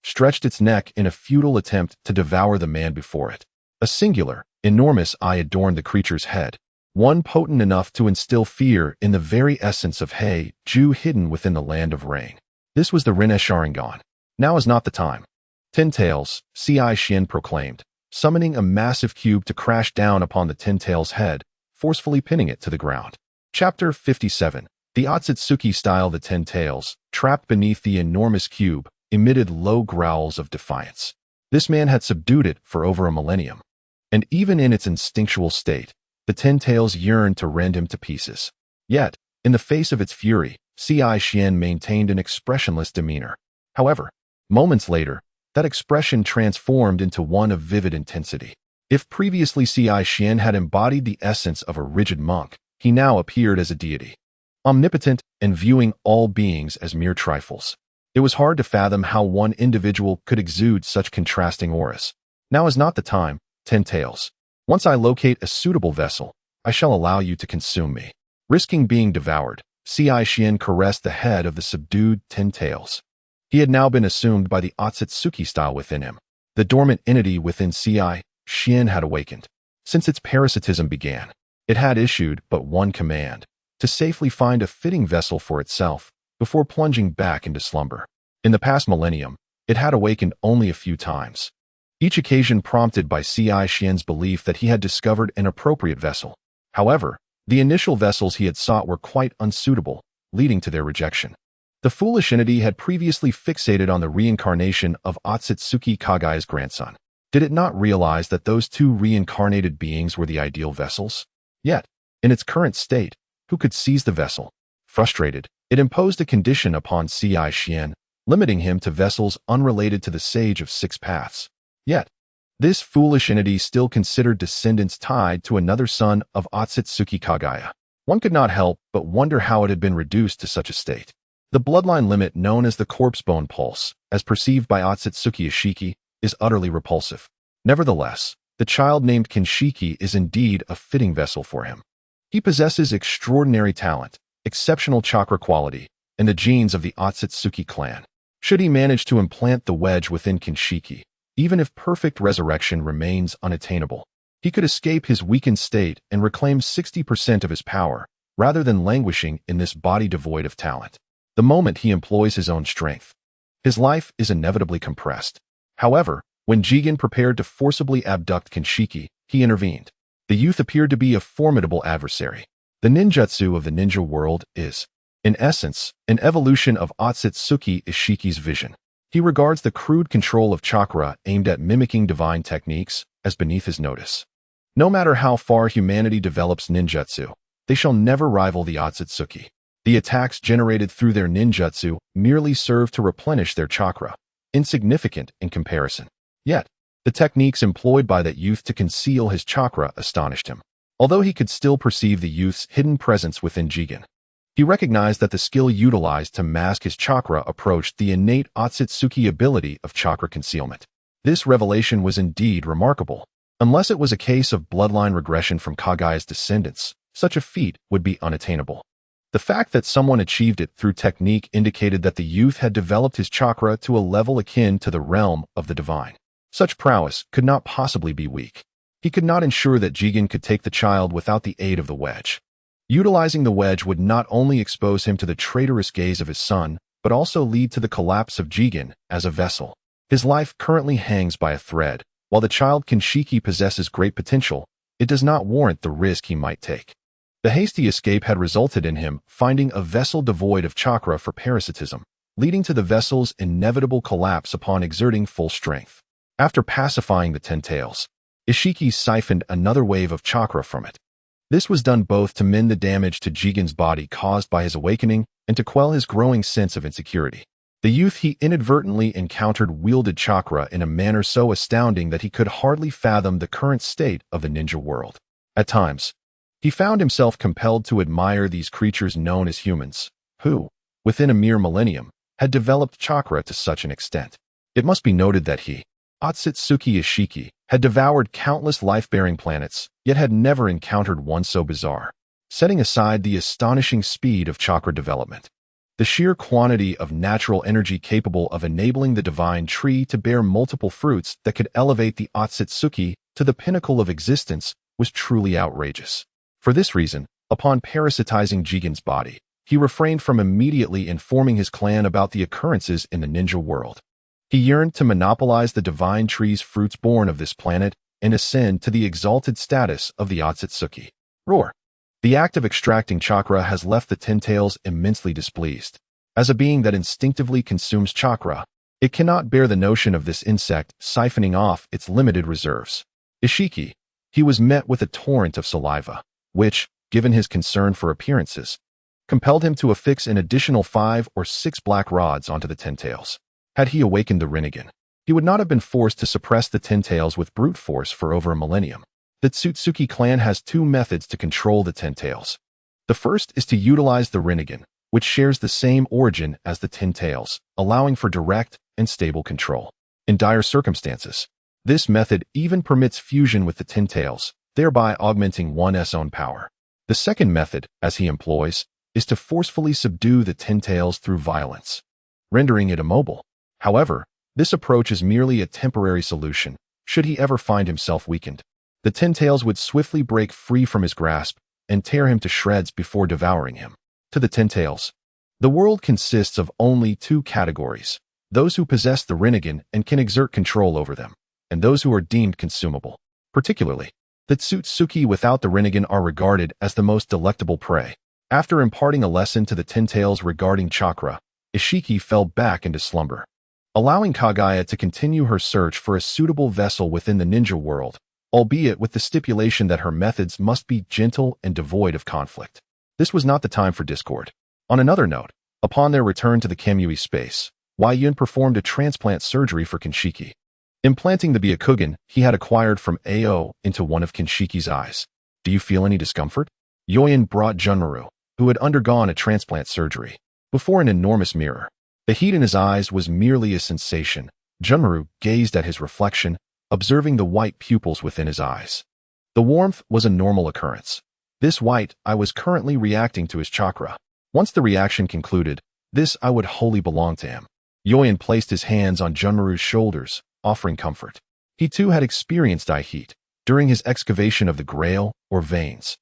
stretched its neck in a futile attempt to devour the man before it. A singular, enormous eye adorned the creature's head, one potent enough to instill fear in the very essence of Hyde, hidden within the land of rain. This was the Rinne Sharingan. Now is not the time. 10 tails, Xian proclaimed, summoning a massive cube to crash down upon the 10 tails head, forcefully pinning it to the ground. Chapter 57. The Otsutsuki style. The 10 tails, trapped beneath the enormous cube, emitted low growls of defiance. This man had subdued it for over a millennium. And even in its instinctual state, the Ten Tails yearned to rend him to pieces. Yet, in the face of its fury, Ci Xian maintained an expressionless demeanor. However, moments later, that expression transformed into one of vivid intensity. If previously Ci Xian had embodied the essence of a rigid monk, he now appeared as a deity, omnipotent and viewing all beings as mere trifles. It was hard to fathom how one individual could exude such contrasting auras. Now is not the time, Ten Tails. Once I locate a suitable vessel, I shall allow you to consume me. Risking being devoured, Ci Xian caressed the head of the subdued Ten Tails. He had now been assumed by the Otsutsuki style within him. The dormant entity within Ci Xian had awakened. Since its parasitism began, it had issued but one command: to safely find a fitting vessel for itself before plunging back into slumber. In the past millennium, it had awakened only a few times, each occasion prompted by Ci Xian's belief that he had discovered an appropriate vessel. However, the initial vessels he had sought were quite unsuitable, leading to their rejection. The foolish entity had previously fixated on the reincarnation of Otsutsuki Kage's grandson. Did it not realize that those two reincarnated beings were the ideal vessels? Yet, in its current state, who could seize the vessel? Frustrated, it imposed a condition upon Ci Xian, limiting him to vessels unrelated to the Sage of Six Paths. Yet, this foolish entity still considered descendants tied to another son of Otsutsuki Kage. One could not help but wonder how it had been reduced to such a state. The bloodline limit known as the corpse bone pulse, as perceived by Otsutsuki Ishiki, is utterly repulsive. Nevertheless, the child named Kinshiki is indeed a fitting vessel for him. He possesses extraordinary talent, exceptional chakra quality, and the genes of the Otsutsuki clan. Should he manage to implant the wedge within Kinshiki, even if perfect resurrection remains unattainable, he could escape his weakened state and reclaim 60% of his power, rather than languishing in this body devoid of talent. The moment he employs his own strength, his life is inevitably compressed. However, when Jigen prepared to forcibly abduct Kinshiki, he intervened. The youth appeared to be a formidable adversary. The ninjutsu of the ninja world is, in essence, an evolution of Otsutsuki Ishiki's vision. He regards the crude control of chakra aimed at mimicking divine techniques as beneath his notice. No matter how far humanity develops ninjutsu, they shall never rival the Otsutsuki. The attacks generated through their ninjutsu merely serve to replenish their chakra, insignificant in comparison. Yet, the techniques employed by that youth to conceal his chakra astonished him. Although he could still perceive the youth's hidden presence within Jigen, he recognized that the skill utilized to mask his chakra approached the innate Otsutsuki ability of chakra concealment. This revelation was indeed remarkable. Unless it was a case of bloodline regression from Kage's descendants, such a feat would be unattainable. The fact that someone achieved it through technique indicated that the youth had developed his chakra to a level akin to the realm of the divine. Such prowess could not possibly be weak. He could not ensure that Jigen could take the child without the aid of the wedge. Utilizing the wedge would not only expose him to the traitorous gaze of his son, but also lead to the collapse of Jigen as a vessel. His life currently hangs by a thread. While the child Kinshiki possesses great potential, it does not warrant the risk he might take. The hasty escape had resulted in him finding a vessel devoid of chakra for parasitism, leading to the vessel's inevitable collapse upon exerting full strength. After pacifying the Ten Tails, Ishiki siphoned another wave of chakra from it. This was done both to mend the damage to Jigen's body caused by his awakening and to quell his growing sense of insecurity. The youth he inadvertently encountered wielded chakra in a manner so astounding that he could hardly fathom the current state of the ninja world. At times, he found himself compelled to admire these creatures known as humans, who, within a mere millennium, had developed chakra to such an extent. It must be noted that he, Otsutsuki Ishiki, had devoured countless life-bearing planets, yet had never encountered one so bizarre. Setting aside the astonishing speed of chakra development, the sheer quantity of natural energy capable of enabling the divine tree to bear multiple fruits that could elevate the Otsutsuki to the pinnacle of existence was truly outrageous. For this reason, upon parasitizing Jigen's body, he refrained from immediately informing his clan about the occurrences in the ninja world. He yearned to monopolize the divine tree's fruits born of this planet and ascend to the exalted status of the Otsutsuki. Roar. The act of extracting chakra has left the Ten Tails immensely displeased. As a being that instinctively consumes chakra, It cannot bear the notion of this insect siphoning off its limited reserves. Ishiki, he was met with a torrent of saliva, which, given his concern for appearances, compelled him to affix an additional 5 or 6 black rods onto the Ten-Tails. Had he awakened the Rinnegan, he would not have been forced to suppress the Ten-Tails with brute force for over a millennium. The Tsutsuki clan has 2 methods to control the Ten-Tails. The first is to utilize the Rinnegan, which shares the same origin as the Ten-Tails, allowing for direct and stable control. In dire circumstances, this method even permits fusion with the Ten-Tails, thereby augmenting one's own power. The second method, as he employs, is to forcefully subdue the Ten-Tails through violence, rendering it immobile. However, this approach is merely a temporary solution, should he ever find himself weakened. The Ten-Tails would swiftly break free from his grasp and tear him to shreds before devouring him. To the Ten-Tails, the world consists of only 2 categories: those who possess the Rinnegan and can exert control over them, and those who are deemed consumable. Particularly, the Tsutsuki without the Rinnegan are regarded as the most delectable prey. After imparting a lesson to the Ten-Tails regarding chakra, Ishiki fell back into slumber, allowing Kaguya to continue her search for a suitable vessel within the ninja world, albeit with the stipulation that her methods must be gentle and devoid of conflict. This was not the time for discord. On another note, upon their return to the Kamui space, Yun performed a transplant surgery for Kinshiki, implanting the Byakugan he had acquired from Ao into one of Kinshiki's eyes. Do you feel any discomfort? Yoin brought Junmaru, who had undergone a transplant surgery, before an enormous mirror. The heat in his eyes was merely a sensation. Junmaru gazed at his reflection, observing the white pupils within his eyes. The warmth was a normal occurrence. This white eye was currently reacting to his chakra. Once the reaction concluded, this eye would wholly belong to him. Yoin placed his hands on Junmaru's shoulders, offering comfort. He too had experienced eye heat during his excavation of the Grail, or veins.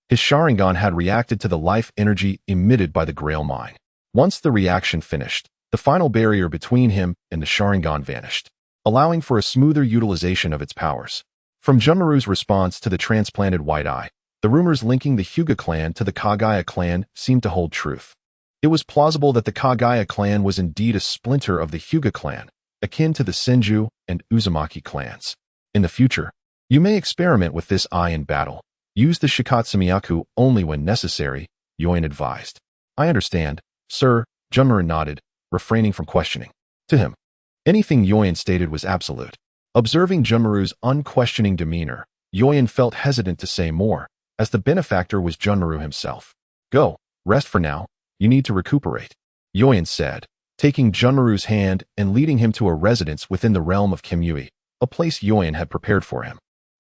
His Sharingan had reacted to the life energy emitted by the Grail mine. Once the reaction finished, the final barrier between him and the Sharingan vanished, allowing for a smoother utilization of its powers. From Junmaru's response to the transplanted white eye, the rumors linking the Hyuga clan to the Kaguya clan seemed to hold truth. It was plausible that the Kaguya clan was indeed a splinter of the Hyuga clan, akin to the Senju and Uzumaki clans. In the future, you may experiment with this eye in battle. Use the Shikatsumiyaku only when necessary, Yoin advised. I understand, sir, Junmaru nodded, refraining from questioning. To him, anything Yoin stated was absolute. Observing Junmaru's unquestioning demeanor, Yoin felt hesitant to say more, as the benefactor was Junmaru himself. Go, rest for now, you need to recuperate, Yoin said, taking Junmaru's hand and leading him to a residence within the realm of Kamui, a place Yoin had prepared for him.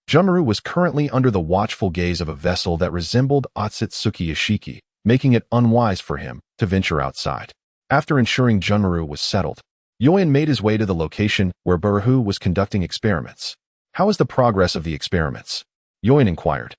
Junmaru was currently under the watchful gaze of a vessel that resembled Otsutsuki Ishiki, making it unwise for him to venture outside. After ensuring Junmaru was settled, Yoin made his way to the location where Barahu was conducting experiments. How is the progress of the experiments? Yoin inquired,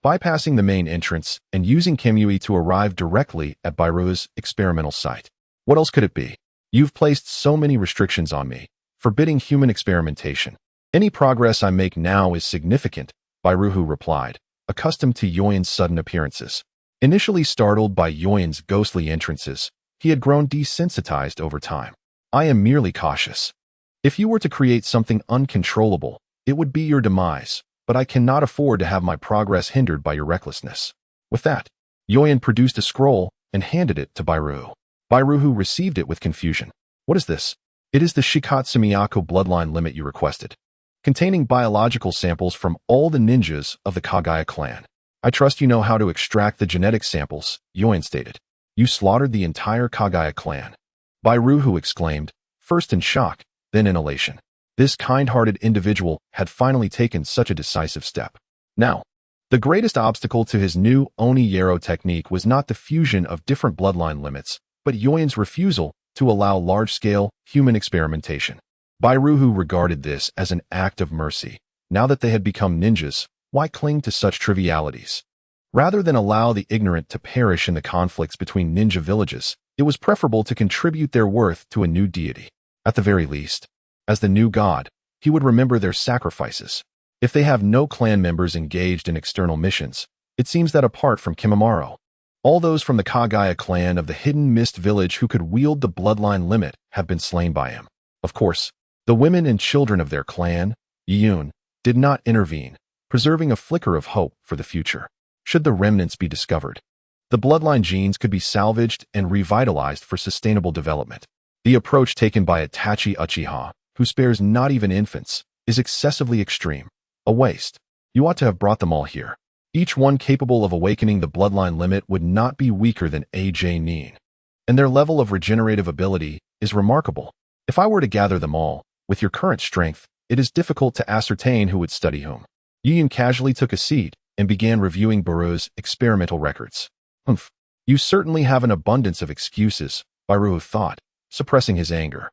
bypassing the main entrance and using Kamui to arrive directly at Bairu's experimental site. What else could it be? You've placed so many restrictions on me, forbidding human experimentation. Any progress I make now is significant, Bairuhu replied, accustomed to Yoin's sudden appearances. Initially startled by Yoin's ghostly entrances, he had grown desensitized over time. I am merely cautious. If you were to create something uncontrollable, it would be your demise, but I cannot afford to have my progress hindered by your recklessness. With that, Yoin produced a scroll and handed it to Bairuhu. Bairuhu received it with confusion. What is this? It is the Shikatsumiyaku bloodline limit you requested, containing biological samples from all the ninjas of the Kaguya clan. I trust you know how to extract the genetic samples, Yoin stated. You slaughtered the entire Kaguya clan. Bairuhu exclaimed, first in shock, then in elation. This kind-hearted individual had finally taken such a decisive step. Now, the greatest obstacle to his new Oni-Yero technique was not the fusion of different bloodline limits, but Yoin's refusal to allow large-scale human experimentation. Bairuhu regarded this as an act of mercy. Now that they had become ninjas, why cling to such trivialities? Rather than allow the ignorant to perish in the conflicts between ninja villages, it was preferable to contribute their worth to a new deity. At the very least, as the new god, he would remember their sacrifices. If they have no clan members engaged in external missions, it seems that apart from Kimimaro, all those from the Kaguya clan of the Hidden Mist village who could wield the bloodline limit have been slain by him. Of course, the women and children of their clan, Yun, did not intervene, preserving a flicker of hope for the future. Should the remnants be discovered, the bloodline genes could be salvaged and revitalized for sustainable development. The approach taken by Itachi Uchiha, who spares not even infants, is excessively extreme. A waste. You ought to have brought them all here. Each one capable of awakening the bloodline limit would not be weaker than AJ Nin. And their level of regenerative ability is remarkable. If I were to gather them all, with your current strength, it is difficult to ascertain who would study whom. Yun casually took a seat and began reviewing Baru's experimental records. Humph. You certainly have an abundance of excuses, Baru thought, suppressing his anger.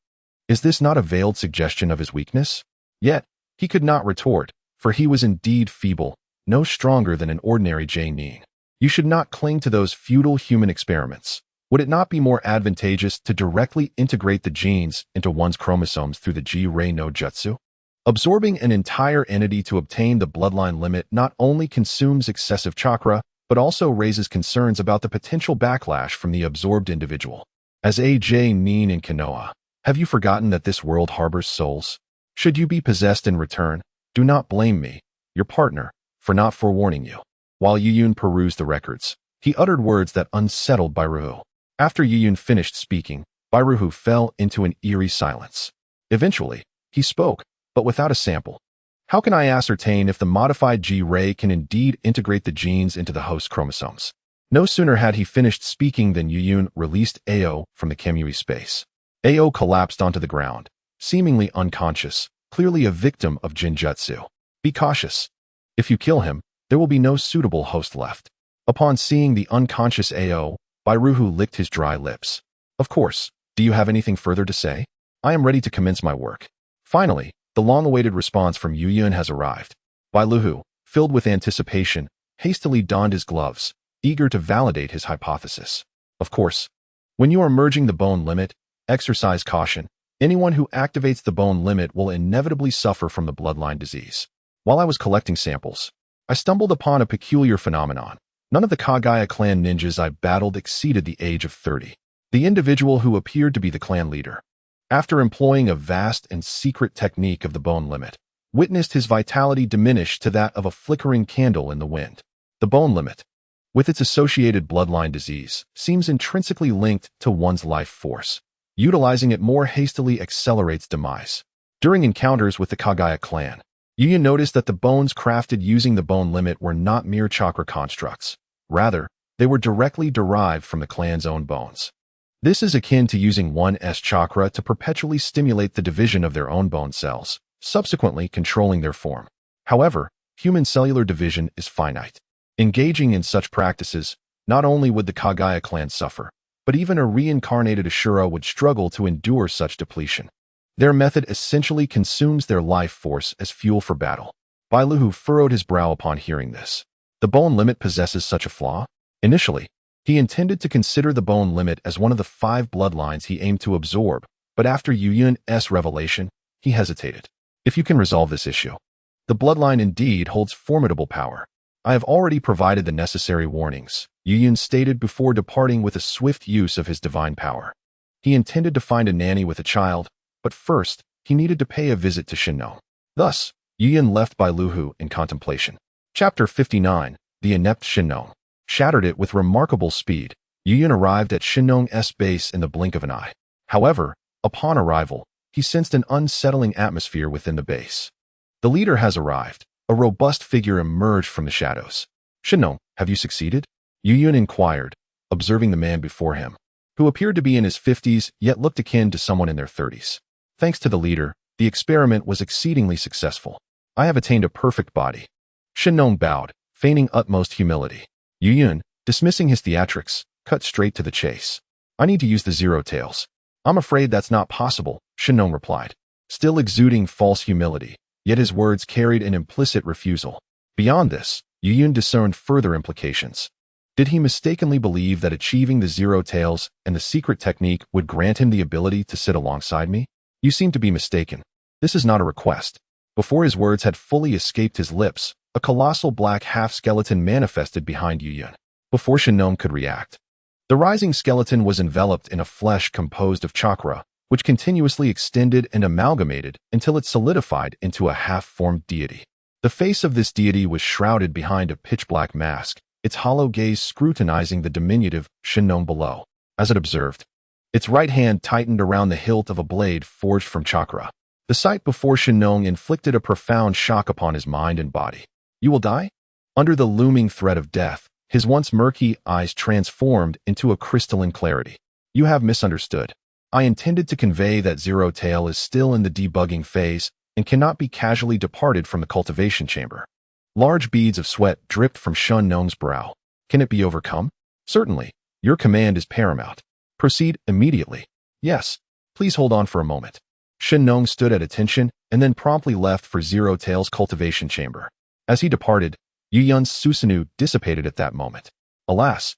Is this not a veiled suggestion of his weakness? Yet, he could not retort, for he was indeed feeble, no stronger than an ordinary Nin. You should not cling to those futile human experiments. Would it not be more advantageous to directly integrate the genes into one's chromosomes through the G-Ray no Jutsu? Absorbing an entire entity to obtain the bloodline limit not only consumes excessive chakra, but also raises concerns about the potential backlash from the absorbed individual. As AJ Nin in Konoha, have you forgotten that this world harbors souls? Should you be possessed in return, do not blame me, your partner, for not forewarning you. While Yun perused the records, he uttered words that unsettled Baruhu. After Yun finished speaking, Baruhu fell into an eerie silence. Eventually, he spoke, but without a sample. How can I ascertain if the modified G-Ray can indeed integrate the genes into the host chromosomes? No sooner had he finished speaking than Yun released Ao from the Kemui space. Ao collapsed onto the ground, seemingly unconscious, clearly a victim of Jinjutsu. Be cautious. If you kill him, there will be no suitable host left. Upon seeing the unconscious Ao, Baruhu licked his dry lips. Of course, do you have anything further to say? I am ready to commence my work. Finally, the long-awaited response from Yun has arrived. Baruhu, filled with anticipation, hastily donned his gloves, eager to validate his hypothesis. Of course, when you are merging the bone limit, exercise caution. Anyone who activates the bone limit will inevitably suffer from the bloodline disease. While I was collecting samples, I stumbled upon a peculiar phenomenon. None of the Kagaya clan ninjas I battled exceeded the age of 30. The individual who appeared to be the clan leader, after employing a vast and secret technique of the bone limit, witnessed his vitality diminish to that of a flickering candle in the wind. The bone limit, with its associated bloodline disease, seems intrinsically linked to one's life force. Utilizing it more hastily accelerates demise. During encounters with the Kagaya clan, Yun noticed that the bones crafted using the bone limit were not mere chakra constructs. Rather, they were directly derived from the clan's own bones. This is akin to using one's chakra to perpetually stimulate the division of their own bone cells, subsequently controlling their form. However, human cellular division is finite. Engaging in such practices, not only would the Kagaya clan suffer, but even a reincarnated Ashura would struggle to endure such depletion. Their method essentially consumes their life force as fuel for battle. Baruhu furrowed his brow upon hearing this. The bone limit possesses such a flaw? Initially, he intended to consider the bone limit as one of the 5 bloodlines he aimed to absorb, but after Yun's revelation, he hesitated. If you can resolve this issue, the bloodline indeed holds formidable power. I have already provided the necessary warnings, Yun stated before departing with a swift use of his divine power. He intended to find a nanny with a child, but first, he needed to pay a visit to Shinno. Thus, Yun left Baruhu in contemplation. Chapter 59, The Inept Shinno. Shattered it with remarkable speed, Yun arrived at Shinno's base in the blink of an eye. However, upon arrival, he sensed an unsettling atmosphere within the base. The leader has arrived. A robust figure emerged from the shadows. Shinno, have you succeeded? Yun inquired, observing the man before him, who appeared to be in his 50s yet looked akin to someone in their 30s. Thanks to the leader, the experiment was exceedingly successful. I have attained a perfect body. Shinno bowed, feigning utmost humility. Yun, dismissing his theatrics, cut straight to the chase. I need to use the zero tails. I'm afraid that's not possible, Shinno replied, still exuding false humility, yet his words carried an implicit refusal. Beyond this, Yun discerned further implications. Did he mistakenly believe that achieving the zero tails and the secret technique would grant him the ability to sit alongside me? You seem to be mistaken. This is not a request. Before his words had fully escaped his lips, a colossal black half-skeleton manifested behind Yun. Before Shinno could react, the rising skeleton was enveloped in a flesh composed of chakra, which continuously extended and amalgamated until it solidified into a half-formed deity. The face of this deity was shrouded behind a pitch-black mask, its hollow gaze scrutinizing the diminutive Shinno below. As it observed, its right hand tightened around the hilt of a blade forged from chakra. The sight before Shinno inflicted a profound shock upon his mind and body. You will die? Under the looming threat of death, his once murky eyes transformed into a crystalline clarity. You have misunderstood. I intended to convey that Zero Tail is still in the debugging phase and cannot be casually departed from the cultivation chamber. Large beads of sweat dripped from Shinno's brow. Can it be overcome? Certainly. Your command is paramount. Proceed immediately. Yes. Please hold on for a moment. Shinno stood at attention and then promptly left for Zero Tail's cultivation chamber. As he departed, Yu Yun's Susanoo dissipated at that moment. Alas,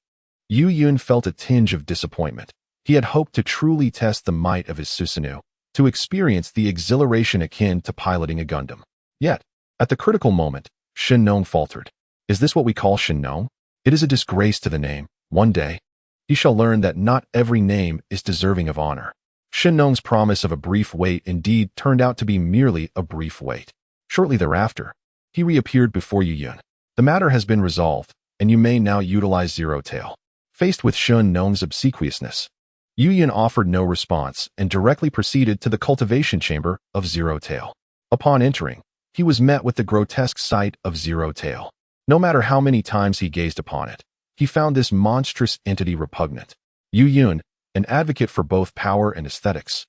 Yu Yun felt a tinge of disappointment. He had hoped to truly test the might of his Susanoo, to experience the exhilaration akin to piloting a Gundam. Yet, at the critical moment, Shinno faltered. Is this what we call Shinno? It is a disgrace to the name. One day, he shall learn that not every name is deserving of honor. Shinno's promise of a brief wait indeed turned out to be merely a brief wait. Shortly thereafter, he reappeared before Yu Yun. The matter has been resolved, and you may now utilize Zero Tail. Faced with Shinno's obsequiousness, Yu Yun offered no response and directly proceeded to the cultivation chamber of Zero Tail. Upon entering, he was met with the grotesque sight of Zero Tail. No matter how many times he gazed upon it, he found this monstrous entity repugnant. Yu Yun, an advocate for both power and aesthetics,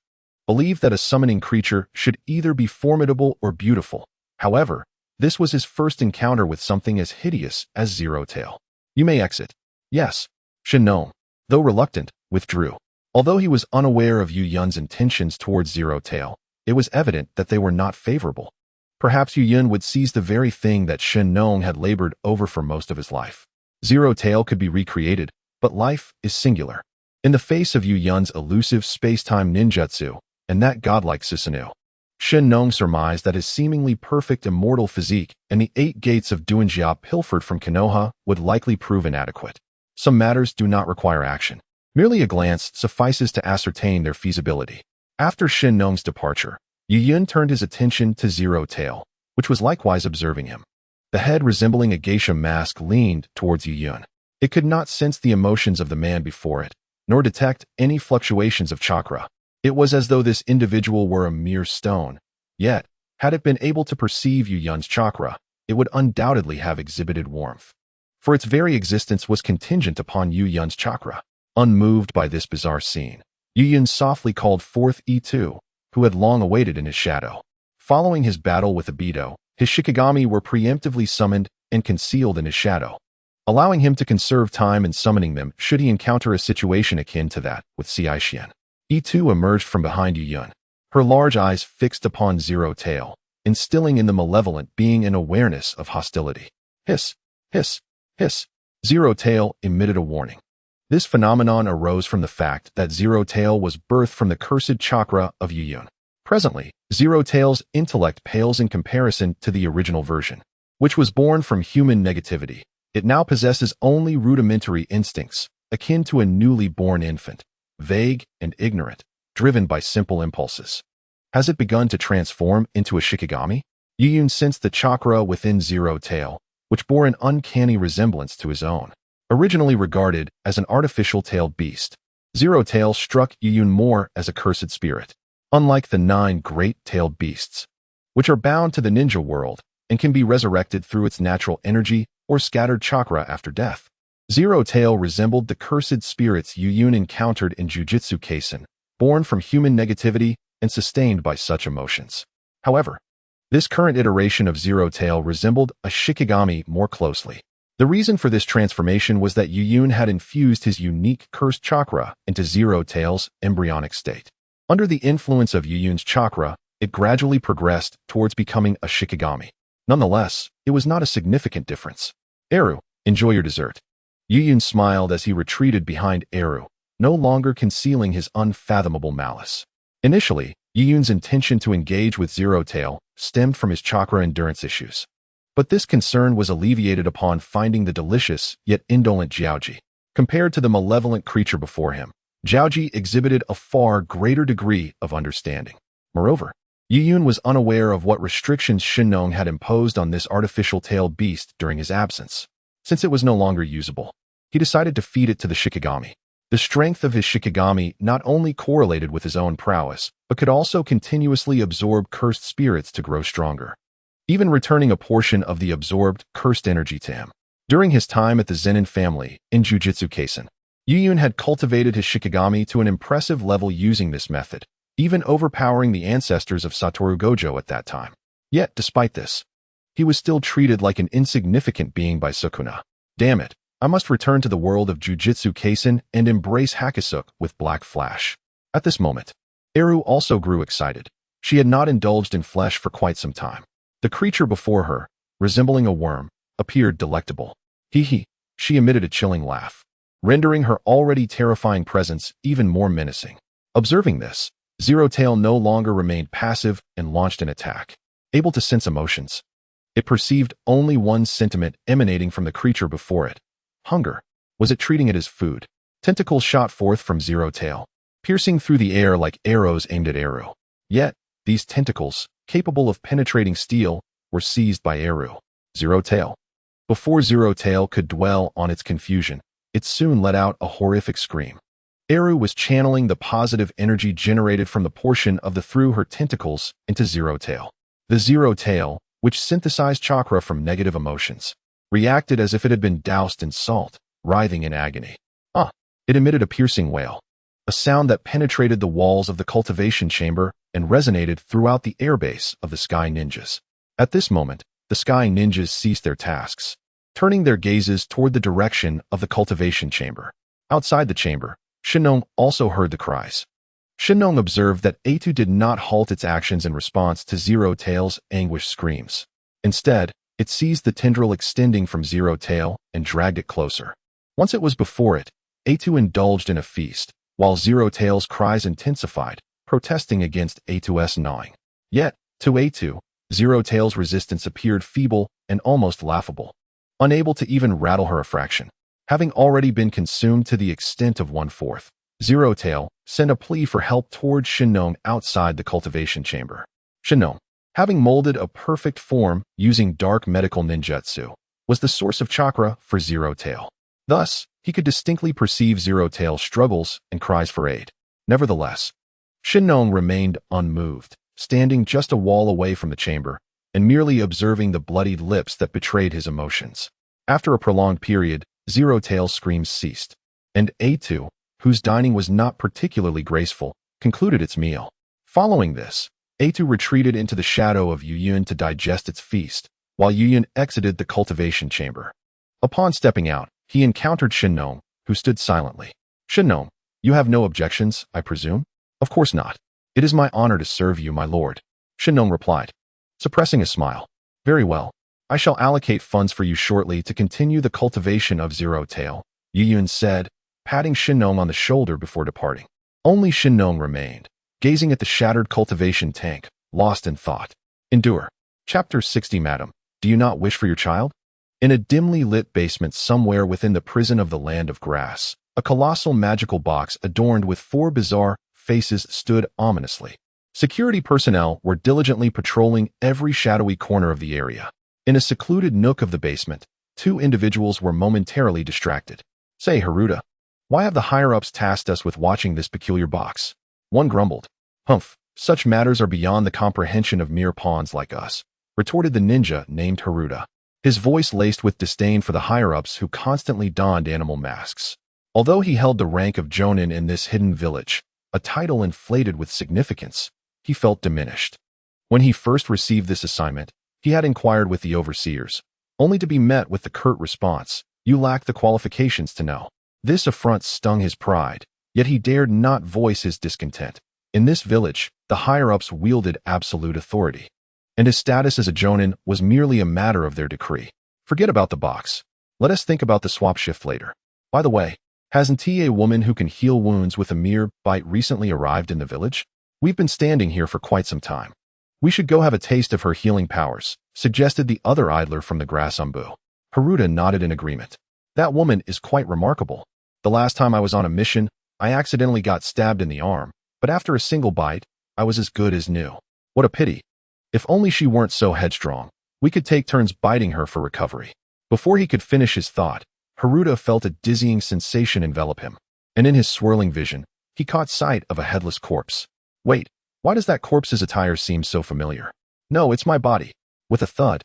believed that a summoning creature should either be formidable or beautiful. However, this was his first encounter with something as hideous as Zero Tail. You may exit. Yes. Shinno, though reluctant, withdrew. Although he was unaware of Yu Yun's intentions towards Zero Tail, it was evident that they were not favorable. Perhaps Yu Yun would seize the very thing that Shinno had labored over for most of his life. Zero Tail could be recreated, but life is singular. In the face of Yu Yun's elusive space-time ninjutsu and that godlike Susanoo, Shinno surmised that his seemingly perfect immortal physique and the 8 gates of Duanjia pilfered from Konoha would likely prove inadequate. Some matters do not require action. Merely a glance suffices to ascertain their feasibility. After Shinno's departure, Yu Yun turned his attention to Zero Tail, which was likewise observing him. The head resembling a geisha mask leaned towards Yu Yun. It could not sense the emotions of the man before it, nor detect any fluctuations of chakra. It was as though this individual were a mere stone. Yet, had it been able to perceive Yu Yun's chakra, it would undoubtedly have exhibited warmth. For its very existence was contingent upon Yu Yun's chakra. Unmoved by this bizarre scene, Yu Yun softly called forth E2, who had long awaited in his shadow. Following his battle with Obito, his Shikigami were preemptively summoned and concealed in his shadow, allowing him to conserve time in summoning them should he encounter a situation akin to that with Xian. E2 emerged from behind Yu Yun, her large eyes fixed upon Zero Tail, instilling in the malevolent being an awareness of hostility. Hiss, hiss, hiss. Zero Tail emitted a warning. This phenomenon arose from the fact that Zero Tail was birthed from the cursed chakra of Yu Yun. Presently, Zero Tail's intellect pales in comparison to the original version, which was born from human negativity. It now possesses only rudimentary instincts, akin to a newly born infant, vague and ignorant, driven by simple impulses. Has it begun to transform into a Shikigami? Yu Yun sensed the chakra within Zero Tail, which bore an uncanny resemblance to his own. Originally regarded as an artificial-tailed beast, Zero Tail struck Yu Yun more as a cursed spirit. Unlike the 9 great-tailed beasts, which are bound to the ninja world and can be resurrected through its natural energy or scattered chakra after death, Zero Tail resembled the cursed spirits Yu Yun encountered in Jujutsu Kaisen, born from human negativity and sustained by such emotions. However, this current iteration of Zero Tail resembled a Shikigami more closely. The reason for this transformation was that Yu Yun had infused his unique cursed chakra into Zero Tail's embryonic state. Under the influence of Yu Yun's chakra, it gradually progressed towards becoming a Shikigami. Nonetheless, it was not a significant difference. Eru, enjoy your dessert. Yu Yun smiled as he retreated behind Eru, no longer concealing his unfathomable malice. Initially, Yu Yun's intention to engage with Zero Tail stemmed from his chakra endurance issues. But this concern was alleviated upon finding the delicious yet indolent Jiaoji. Compared to the malevolent creature before him, Zhaoji exhibited a far greater degree of understanding. Moreover, Yuyun was unaware of what restrictions Shinno had imposed on this artificial tailed beast during his absence. Since it was no longer usable, he decided to feed it to the Shikigami. The strength of his Shikigami not only correlated with his own prowess, but could also continuously absorb cursed spirits to grow stronger, even returning a portion of the absorbed, cursed energy to him. During his time at the Zenin family in Jujutsu Kaisen, Yuyun had cultivated his Shikigami to an impressive level using this method, even overpowering the ancestors of Satoru Gojo at that time. Yet, despite this, he was still treated like an insignificant being by Sukuna. Damn it, I must return to the world of Jujutsu Kaisen and embrace Hakusuk with Black Flash. At this moment, Eru also grew excited. She had not indulged in flesh for quite some time. The creature before her, resembling a worm, appeared delectable. Hee. She emitted a chilling laugh, rendering her already terrifying presence even more menacing. Observing this, Zero Tail no longer remained passive and launched an attack. Able to sense emotions, it perceived only one sentiment emanating from the creature before it: hunger. Was it treating it as food? Tentacles shot forth from Zero Tail, piercing through the air like arrows aimed at Eru. Yet, these tentacles, capable of penetrating steel, were seized by Eru. Zero Tail. Before Zero Tail could dwell on its confusion, it soon let out a horrific scream. Eru was channeling the positive energy generated from the portion of the through her tentacles into Zero Tail. The Zero Tail, which synthesized chakra from negative emotions, reacted as if it had been doused in salt, writhing in agony. It emitted a piercing wail, a sound that penetrated the walls of the cultivation chamber and resonated throughout the airbase of the Sky Ninjas. At this moment, the Sky Ninjas ceased their tasks, turning their gazes toward the direction of the cultivation chamber. Outside the chamber, Shinno also heard the cries. Shinno observed that Eitu did not halt its actions in response to Zero Tail's anguished screams. Instead, it seized the tendril extending from Zero Tail and dragged it closer. Once it was before it, Eitu indulged in a feast, while Zero Tail's cries intensified, protesting against Eitu's gnawing. Yet, to Eitu, Zero Tail's resistance appeared feeble and almost laughable, unable to even rattle her a fraction. Having already been consumed to the extent of 1/4, Zero Tail sent a plea for help toward Shinno outside the cultivation chamber. Shinno, having molded a perfect form using dark medical ninjutsu, was the source of chakra for Zero Tail. Thus, he could distinctly perceive Zero Tail's struggles and cries for aid. Nevertheless, Shinno remained unmoved, standing just a wall away from the chamber and merely observing the bloodied lips that betrayed his emotions. After a prolonged period, Zero Tail's screams ceased, and Eitu, whose dining was not particularly graceful, concluded its meal. Following this, Eitu retreated into the shadow of Yuyun to digest its feast, while Yuyun exited the cultivation chamber. Upon stepping out, he encountered Shinno, who stood silently. Shinno, you have no objections, I presume? Of course not. It is my honor to serve you, my lord, Shinno replied, suppressing a smile. Very well. I shall allocate funds for you shortly to continue the cultivation of Zero Tail, Yuyun said, patting Shinno on the shoulder before departing. Only Shinno remained, gazing at the shattered cultivation tank, lost in thought. Endure. Chapter 60. Madam, do you not wish for your child? In a dimly lit basement somewhere within the prison of the Land of Grass, a colossal magical box adorned with 4 bizarre faces stood ominously. Security personnel were diligently patrolling every shadowy corner of the area. In a secluded nook of the basement, 2 individuals were momentarily distracted. Say, Haruta, why have the higher-ups tasked us with watching this peculiar box? One grumbled. Humph, such matters are beyond the comprehension of mere pawns like us, retorted the ninja named Haruta, his voice laced with disdain for the higher-ups who constantly donned animal masks. Although he held the rank of Jonin in this hidden village, a title inflated with significance, he felt diminished. When he first received this assignment, he had inquired with the overseers, only to be met with the curt response, "You lack the qualifications to know." This affront stung his pride, yet he dared not voice his discontent. In this village, the higher-ups wielded absolute authority, and his status as a Jonin was merely a matter of their decree. Forget about the box. Let us think about the swap shift later. By the way, hasn't a woman who can heal wounds with a mere bite recently arrived in the village? We've been standing here for quite some time. We should go have a taste of her healing powers, suggested the other idler from the grass umbu. Haruta nodded in agreement. That woman is quite remarkable. The last time I was on a mission, I accidentally got stabbed in the arm, but after a single bite, I was as good as new. What a pity. If only she weren't so headstrong, we could take turns biting her for recovery. Before he could finish his thought, Haruta felt a dizzying sensation envelop him, and in his swirling vision, he caught sight of a headless corpse. Wait, why does that corpse's attire seem so familiar? No, it's my body. With a thud,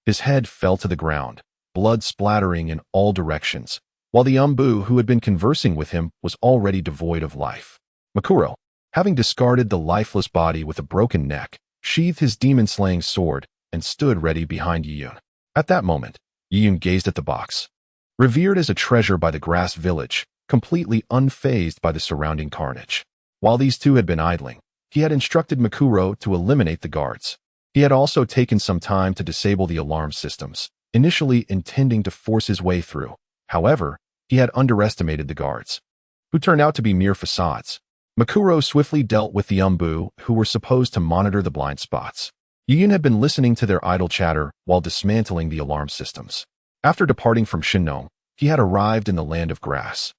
his head fell to the ground, blood splattering in all directions, while the Umbu who had been conversing with him was already devoid of life. Makuro, having discarded the lifeless body with a broken neck, sheathed his demon-slaying sword and stood ready behind Yuyun. At that moment, Yuyun gazed at the box. Revered as a treasure by the grass village, completely unfazed by the surrounding carnage. While these two had been idling, he had instructed Makuro to eliminate the guards. He had also taken some time to disable the alarm systems, initially intending to force his way through. However, he had underestimated the guards, who turned out to be mere facades. Makuro swiftly dealt with the Umbu, who were supposed to monitor the blind spots. Yuyun had been listening to their idle chatter while dismantling the alarm systems. After departing from Shinno, he had arrived in the land of grass.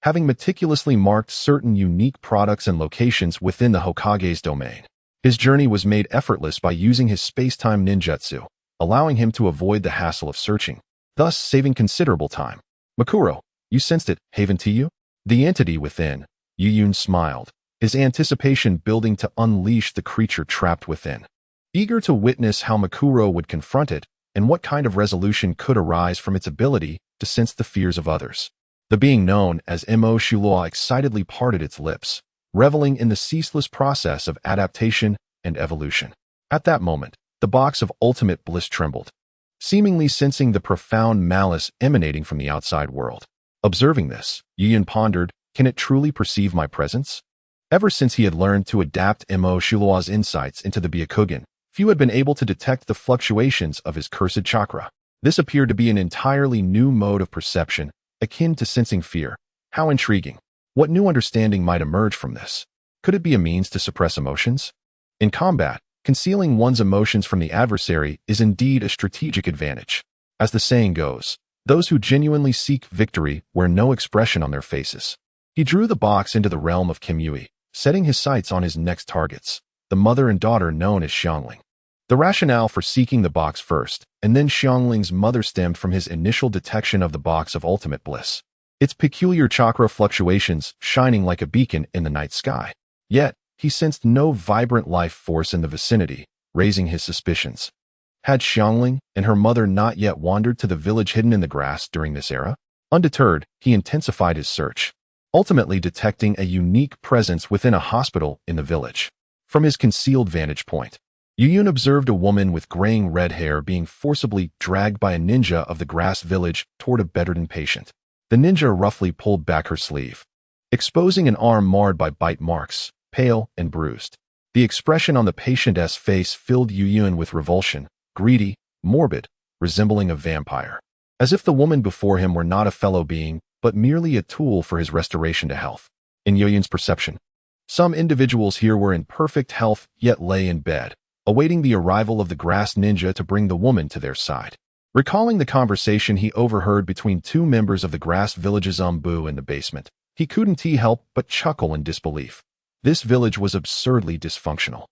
Having meticulously marked certain unique products and locations within the Hokage's domain, his journey was made effortless by using his space-time ninjutsu, allowing him to avoid the hassle of searching, thus saving considerable time. Makuro, you sensed it, haven't you? The entity within. Yuyun smiled, his anticipation building to unleash the creature trapped within. Eager to witness how Makuro would confront it and what kind of resolution could arise from its ability to sense the fears of others. The being known as Mo Shulua excitedly parted its lips, reveling in the ceaseless process of adaptation and evolution. At that moment, the box of ultimate bliss trembled, seemingly sensing the profound malice emanating from the outside world. Observing this, Yuyun pondered, can it truly perceive my presence? Ever since he had learned to adapt Mo Shulua's insights into the Byakugan, few had been able to detect the fluctuations of his cursed chakra. This appeared to be an entirely new mode of perception, akin to sensing fear. How intriguing. What new understanding might emerge from this? Could it be a means to suppress emotions? In combat, concealing one's emotions from the adversary is indeed a strategic advantage. As the saying goes, those who genuinely seek victory wear no expression on their faces. He drew the box into the realm of Kimyui, setting his sights on his next targets, the mother and daughter known as Xiangling. The rationale for seeking the box first, and then Xiangling's mother stemmed from his initial detection of the box of ultimate bliss, its peculiar chakra fluctuations shining like a beacon in the night sky. Yet, he sensed no vibrant life force in the vicinity, raising his suspicions. Had Xiangling and her mother not yet wandered to the village hidden in the grass during this era? Undeterred, he intensified his search, ultimately detecting a unique presence within a hospital in the village. From his concealed vantage point, Yuyun observed a woman with graying red hair being forcibly dragged by a ninja of the grass village toward a bedridden patient. The ninja roughly pulled back her sleeve, exposing an arm marred by bite marks, pale and bruised. The expression on the patient's face filled Yuyun with revulsion, greedy, morbid, resembling a vampire. As if the woman before him were not a fellow being, but merely a tool for his restoration to health. In Yuyun's perception, some individuals here were in perfect health yet lay in bed, awaiting the arrival of the grass ninja to bring the woman to their side. Recalling the conversation he overheard between two members of the grass village's Umbu in the basement, he couldn't help but chuckle in disbelief. This village was absurdly dysfunctional.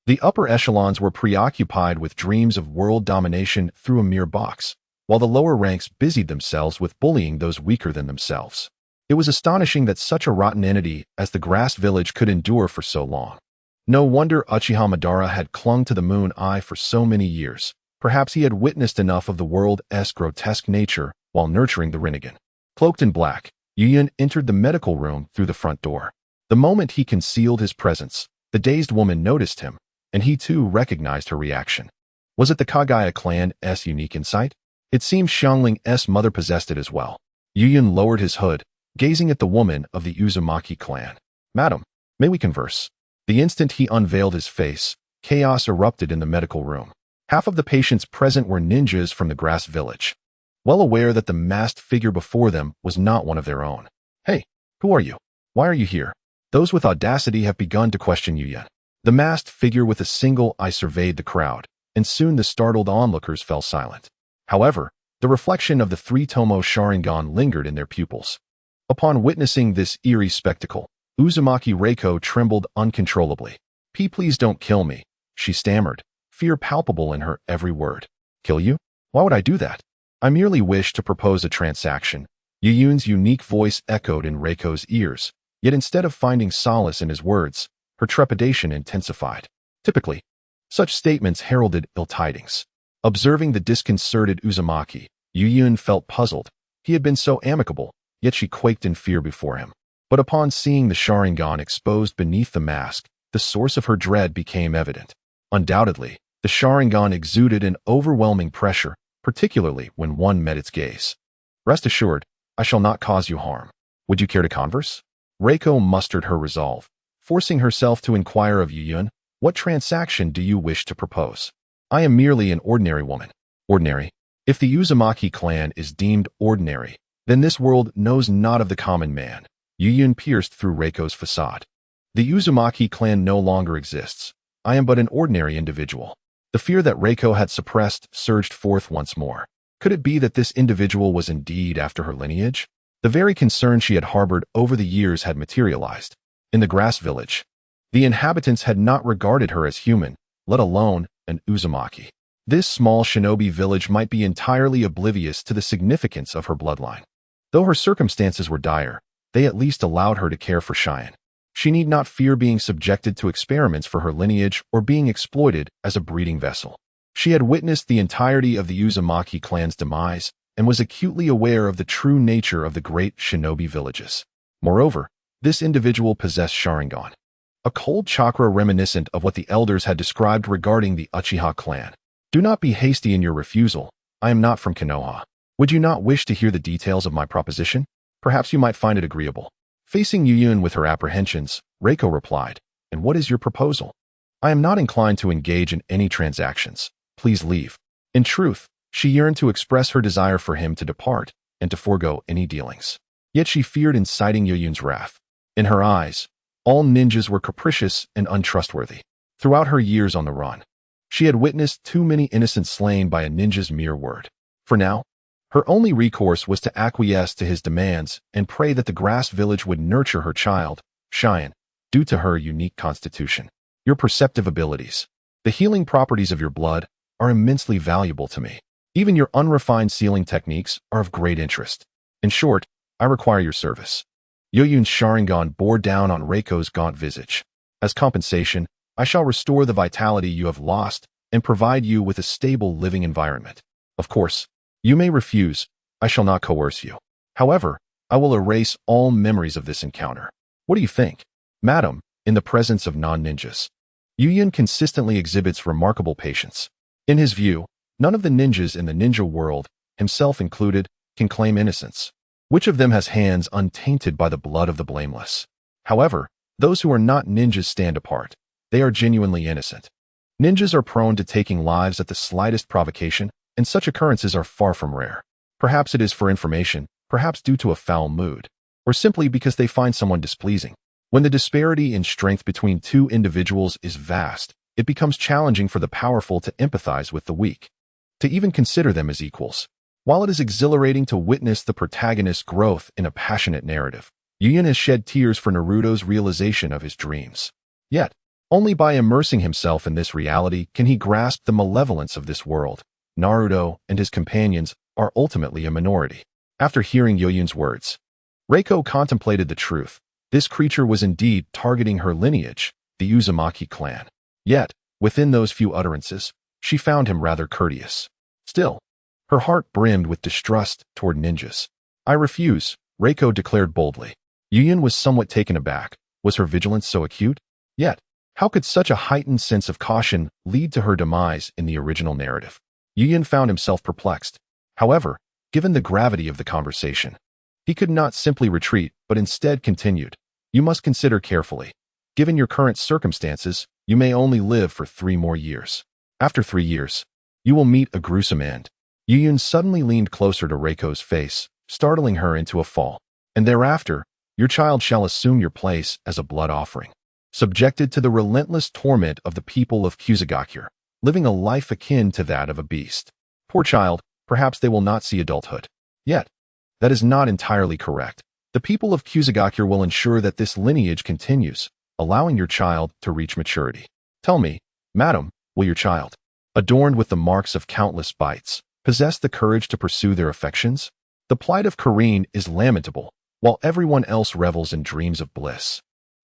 The upper echelons were preoccupied with dreams of world domination through a mere box, while the lower ranks busied themselves with bullying those weaker than themselves. It was astonishing that such a rotten entity as the grass village could endure for so long. No wonder Uchiha Madara had clung to the moon eye for so many years. Perhaps he had witnessed enough of the world's grotesque nature while nurturing the Rinnegan. Cloaked in black, Yuyun entered the medical room through the front door. The moment he concealed his presence, the dazed woman noticed him, and he too recognized her reaction. Was it the Kagaya clan's unique insight? It seemed Xiangling's mother possessed it as well. Yuyun lowered his hood, gazing at the woman of the Uzumaki clan. "Madam, may we converse?" The instant he unveiled his face, chaos erupted in the medical room. Half of the patients present were ninjas from the grass village, well aware that the masked figure before them was not one of their own. "Hey, who are you? Why are you here?" Those with audacity have begun to question Yuyun. The masked figure with a single eye surveyed the crowd, and soon the startled onlookers fell silent. However, the reflection of the three-tomo Sharingan lingered in their pupils. Upon witnessing this eerie spectacle, Uzumaki Reiko trembled uncontrollably. Please don't kill me, she stammered, fear palpable in her every word. Kill you? Why would I do that? I merely wish to propose a transaction. Yuyun's unique voice echoed in Reiko's ears, yet instead of finding solace in his words, her trepidation intensified. Typically, such statements heralded ill tidings. Observing the disconcerted Uzumaki, Yuyun felt puzzled. He had been so amicable, yet she quaked in fear before him. But upon seeing the Sharingan exposed beneath the mask, the source of her dread became evident. Undoubtedly, the Sharingan exuded an overwhelming pressure, particularly when one met its gaze. Rest assured, I shall not cause you harm. Would you care to converse? Reiko mustered her resolve, forcing herself to inquire of Yuyun, what transaction do you wish to propose? I am merely an ordinary woman. Ordinary? If the Uzumaki clan is deemed ordinary, then this world knows not of the common man. Yuyun pierced through Reiko's facade. The Uzumaki clan no longer exists. I am but an ordinary individual. The fear that Reiko had suppressed surged forth once more. Could it be that this individual was indeed after her lineage? The very concern she had harbored over the years had materialized. In the grass village, the inhabitants had not regarded her as human, let alone an Uzumaki. This small shinobi village might be entirely oblivious to the significance of her bloodline. Though her circumstances were dire, they at least allowed her to care for Cheyenne. She need not fear being subjected to experiments for her lineage or being exploited as a breeding vessel. She had witnessed the entirety of the Uzumaki clan's demise and was acutely aware of the true nature of the great shinobi villages. Moreover, this individual possessed Sharingan, a cold chakra reminiscent of what the elders had described regarding the Uchiha clan. Do not be hasty in your refusal. I am not from Konoha. Would you not wish to hear the details of my proposition? Perhaps you might find it agreeable. Facing Yuyun with her apprehensions, Reiko replied, And what is your proposal? I am not inclined to engage in any transactions. Please leave. In truth, she yearned to express her desire for him to depart and to forego any dealings. Yet she feared inciting Yuyun's wrath. In her eyes, all ninjas were capricious and untrustworthy. Throughout her years on the run, she had witnessed too many innocents slain by a ninja's mere word. For now, her only recourse was to acquiesce to his demands and pray that the grass village would nurture her child, Cheyenne, due to her unique constitution. Your perceptive abilities, the healing properties of your blood, are immensely valuable to me. Even your unrefined sealing techniques are of great interest. In short, I require your service. Yuyun's Sharingan bore down on Reiko's gaunt visage. As compensation, I shall restore the vitality you have lost and provide you with a stable living environment. Of course, you may refuse. I shall not coerce you. However, I will erase all memories of this encounter. What do you think? Madam, in the presence of non-ninjas, Yuyun consistently exhibits remarkable patience. In his view, none of the ninjas in the ninja world, himself included, can claim innocence. Which of them has hands untainted by the blood of the blameless? However, those who are not ninjas stand apart. They are genuinely innocent. Ninjas are prone to taking lives at the slightest provocation, and such occurrences are far from rare. Perhaps it is for information, perhaps due to a foul mood, or simply because they find someone displeasing. When the disparity in strength between two individuals is vast, it becomes challenging for the powerful to empathize with the weak, to even consider them as equals. While it is exhilarating to witness the protagonist's growth in a passionate narrative, Yuyun has shed tears for Naruto's realization of his dreams. Yet, only by immersing himself in this reality can he grasp the malevolence of this world. Naruto and his companions are ultimately a minority. After hearing Yuyun's words, Reiko contemplated the truth. This creature was indeed targeting her lineage, the Uzumaki clan. Yet, within those few utterances, she found him rather courteous. Still, her heart brimmed with distrust toward ninjas. I refuse, Reiko declared boldly. Yuyun was somewhat taken aback. Was her vigilance so acute? Yet, how could such a heightened sense of caution lead to her demise in the original narrative? Yuyun found himself perplexed. However, given the gravity of the conversation, he could not simply retreat, but instead continued. You must consider carefully. Given your current circumstances, you may only live for 3 more years. After 3 years, you will meet a gruesome end. Yuyun suddenly leaned closer to Reiko's face, startling her into a fall. And thereafter, your child shall assume your place as a blood offering, subjected to the relentless torment of the people of Kusagakure, living a life akin to that of a beast. Poor child, perhaps they will not see adulthood. Yet, that is not entirely correct. The people of Kusagakure will ensure that this lineage continues, allowing your child to reach maturity. Tell me, madam, will your child, adorned with the marks of countless bites, possess the courage to pursue their affections? The plight of Karine is lamentable, while everyone else revels in dreams of bliss.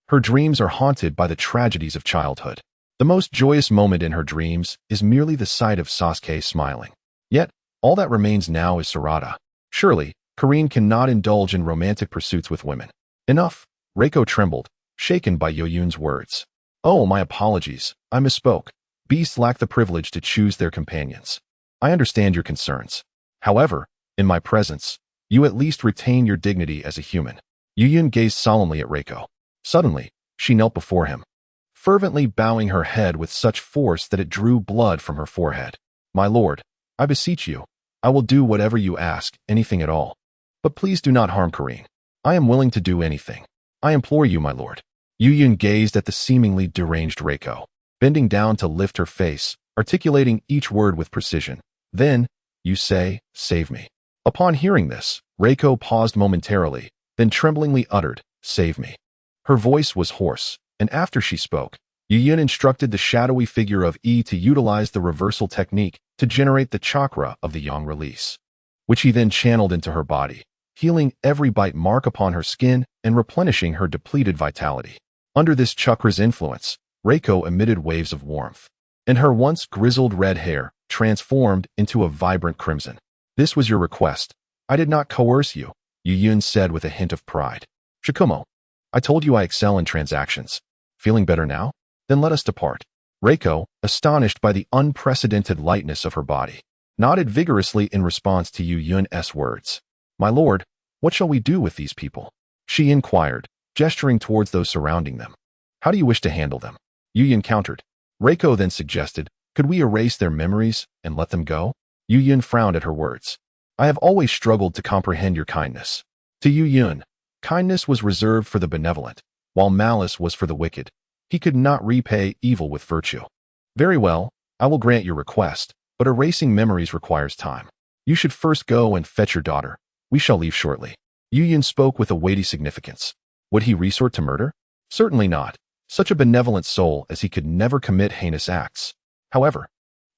Her dreams are haunted by the tragedies of childhood. The most joyous moment in her dreams is merely the sight of Sasuke smiling. Yet, all that remains now is Sarada. Surely, Karine cannot indulge in romantic pursuits with women. Enough. Reiko trembled, shaken by Yoyun's words. Oh, my apologies. I misspoke. Beasts lack the privilege to choose their companions. I understand your concerns. However, in my presence, you at least retain your dignity as a human. Yoyun gazed solemnly at Reiko. Suddenly, she knelt before him, fervently bowing her head with such force that it drew blood from her forehead. My lord, I beseech you, I will do whatever you ask, anything at all. But please do not harm Karine. I am willing to do anything. I implore you, my lord. Yoyun gazed at the seemingly deranged Reiko, bending down to lift her face, articulating each word with precision. Then, you say, save me. Upon hearing this, Reiko paused momentarily, then tremblingly uttered, save me. Her voice was hoarse, and after she spoke, Yoyun instructed the shadowy figure of E to utilize the reversal technique to generate the chakra of the yang release, which he then channeled into her body, healing every bite mark upon her skin and replenishing her depleted vitality. Under this chakra's influence, Reiko emitted waves of warmth, and her once grizzled red hair transformed into a vibrant crimson. This was your request. I did not coerce you, Yoyun said with a hint of pride. Shikumo, I told you I excel in transactions. Feeling better now? Then let us depart. Reiko, astonished by the unprecedented lightness of her body, nodded vigorously in response to Yoyun's words. My lord, what shall we do with these people? She inquired, gesturing towards those surrounding them. How do you wish to handle them? Yoyun countered. Reiko then suggested, could we erase their memories and let them go? Yoyun frowned at her words. I have always struggled to comprehend your kindness. To Yoyun, kindness was reserved for the benevolent, while malice was for the wicked. He could not repay evil with virtue. Very well, I will grant your request, but erasing memories requires time. You should first go and fetch your daughter. We shall leave shortly. Yoyun spoke with a weighty significance. Would he resort to murder? Certainly not. Such a benevolent soul as he could never commit heinous acts. However,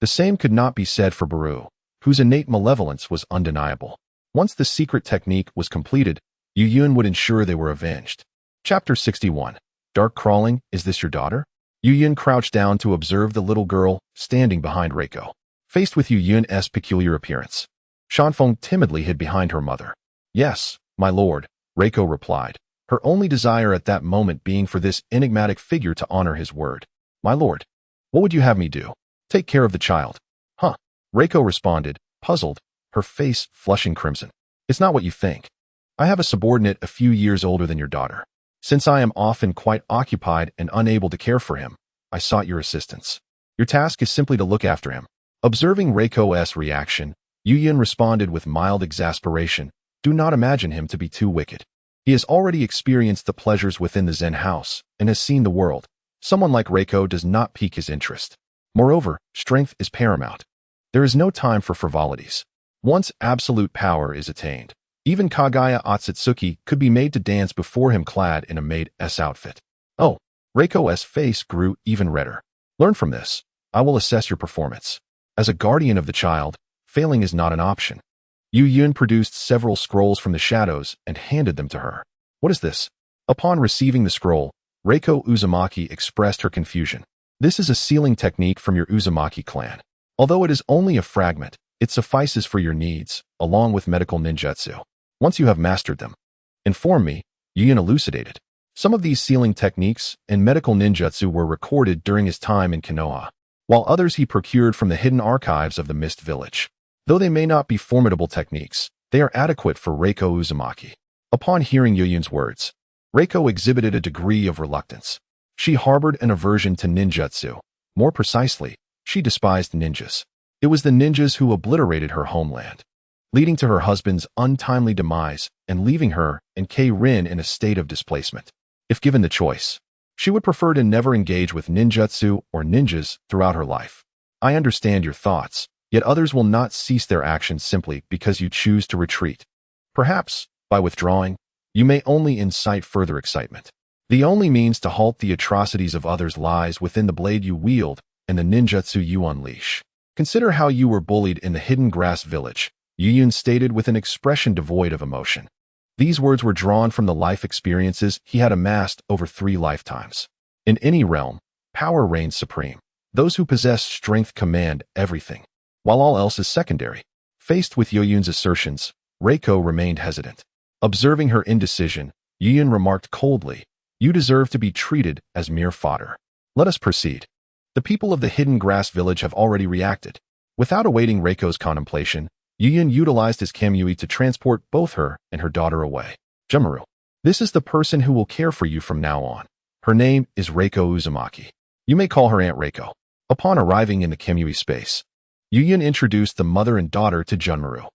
the same could not be said for Baru, whose innate malevolence was undeniable. Once the secret technique was completed, Yoyun would ensure they were avenged. Chapter 61. Dark Crawling, is this your daughter? Yoyun crouched down to observe the little girl standing behind Reiko. Faced with Yoyun's peculiar appearance, Shanfeng timidly hid behind her mother. Yes, my lord, Reiko replied, her only desire at that moment being for this enigmatic figure to honor his word. My lord, what would you have me do? Take care of the child. Huh? Reiko responded, puzzled, her face flushing crimson. It's not what you think. I have a subordinate a few years older than your daughter. Since I am often quite occupied and unable to care for him, I sought your assistance. Your task is simply to look after him. Observing Reiko's reaction, Yoyun responded with mild exasperation. Do not imagine him to be too wicked. He has already experienced the pleasures within the Zen house and has seen the world. Someone like Reiko does not pique his interest. Moreover, strength is paramount. There is no time for frivolities. Once absolute power is attained, even Kagaya Otsutsuki could be made to dance before him clad in a maid's outfit. Oh, Reiko's face grew even redder. Learn from this. I will assess your performance. As a guardian of the child, failing is not an option. Yoyun produced several scrolls from the shadows and handed them to her. What is this? Upon receiving the scroll, Reiko Uzumaki expressed her confusion. This is a sealing technique from your Uzumaki clan. Although it is only a fragment, it suffices for your needs, along with medical ninjutsu. Once you have mastered them, inform me, Yoyun elucidated. Some of these sealing techniques and medical ninjutsu were recorded during his time in Konoha, while others he procured from the hidden archives of the Mist Village. Though they may not be formidable techniques, they are adequate for Reiko Uzumaki. Upon hearing Yoyun's words, Reiko exhibited a degree of reluctance. She harbored an aversion to ninjutsu. More precisely, she despised ninjas. It was the ninjas who obliterated her homeland, leading to her husband's untimely demise and leaving her and Kei-Rin in a state of displacement. If given the choice, she would prefer to never engage with ninjutsu or ninjas throughout her life. I understand your thoughts, yet others will not cease their actions simply because you choose to retreat. Perhaps, by withdrawing, you may only incite further excitement. The only means to halt the atrocities of others lies within the blade you wield and the ninjutsu you unleash. Consider how you were bullied in the hidden grass village, Yuyun stated with an expression devoid of emotion. These words were drawn from the life experiences he had amassed over 3 lifetimes. In any realm, power reigns supreme. Those who possess strength command everything, while all else is secondary. Faced with Yuyun's assertions, Reiko remained hesitant. Observing her indecision, Yuyun remarked coldly, "You deserve to be treated as mere fodder. Let us proceed." The people of the hidden grass village have already reacted. Without awaiting Reiko's contemplation, Yuyun utilized his Kamui to transport both her and her daughter away. Jumuru. This is the person who will care for you from now on. Her name is Reiko Uzumaki. You may call her Aunt Reiko. Upon arriving in the Kamui space, Yuyun introduced the mother and daughter to Junmaru.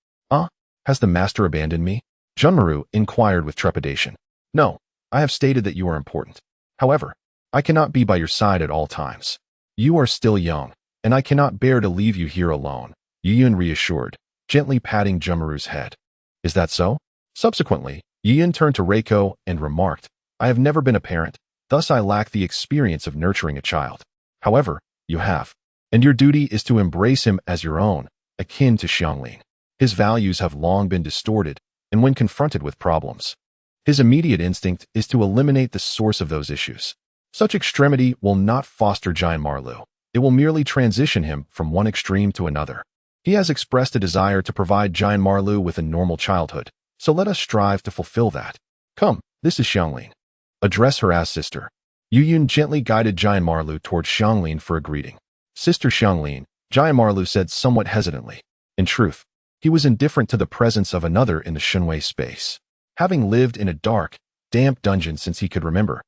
Has the master abandoned me? Junmaru inquired with trepidation. No, I have stated that you are important. However, I cannot be by your side at all times. You are still young, and I cannot bear to leave you here alone, Yuyun reassured, gently patting Junmaru's head. Is that so? Subsequently, Yuyun turned to Reiko and remarked, I have never been a parent, thus I lack the experience of nurturing a child. However, you have, and your duty is to embrace him as your own, akin to Xianglin. His values have long been distorted, and when confronted with problems, his immediate instinct is to eliminate the source of those issues. Such extremity will not foster Giant Marlu. It will merely transition him from one extreme to another. He has expressed a desire to provide Giant Marlu with a normal childhood, so let us strive to fulfill that. Come, this is Xianglin. Address her as sister. Yuyun gently guided Giant Marlu towards Xianglin for a greeting. Sister Xianglin, Giant Marlu said somewhat hesitantly. In truth, he was indifferent to the presence of another in the Shinwei space. Having lived in a dark, damp dungeon since he could remember,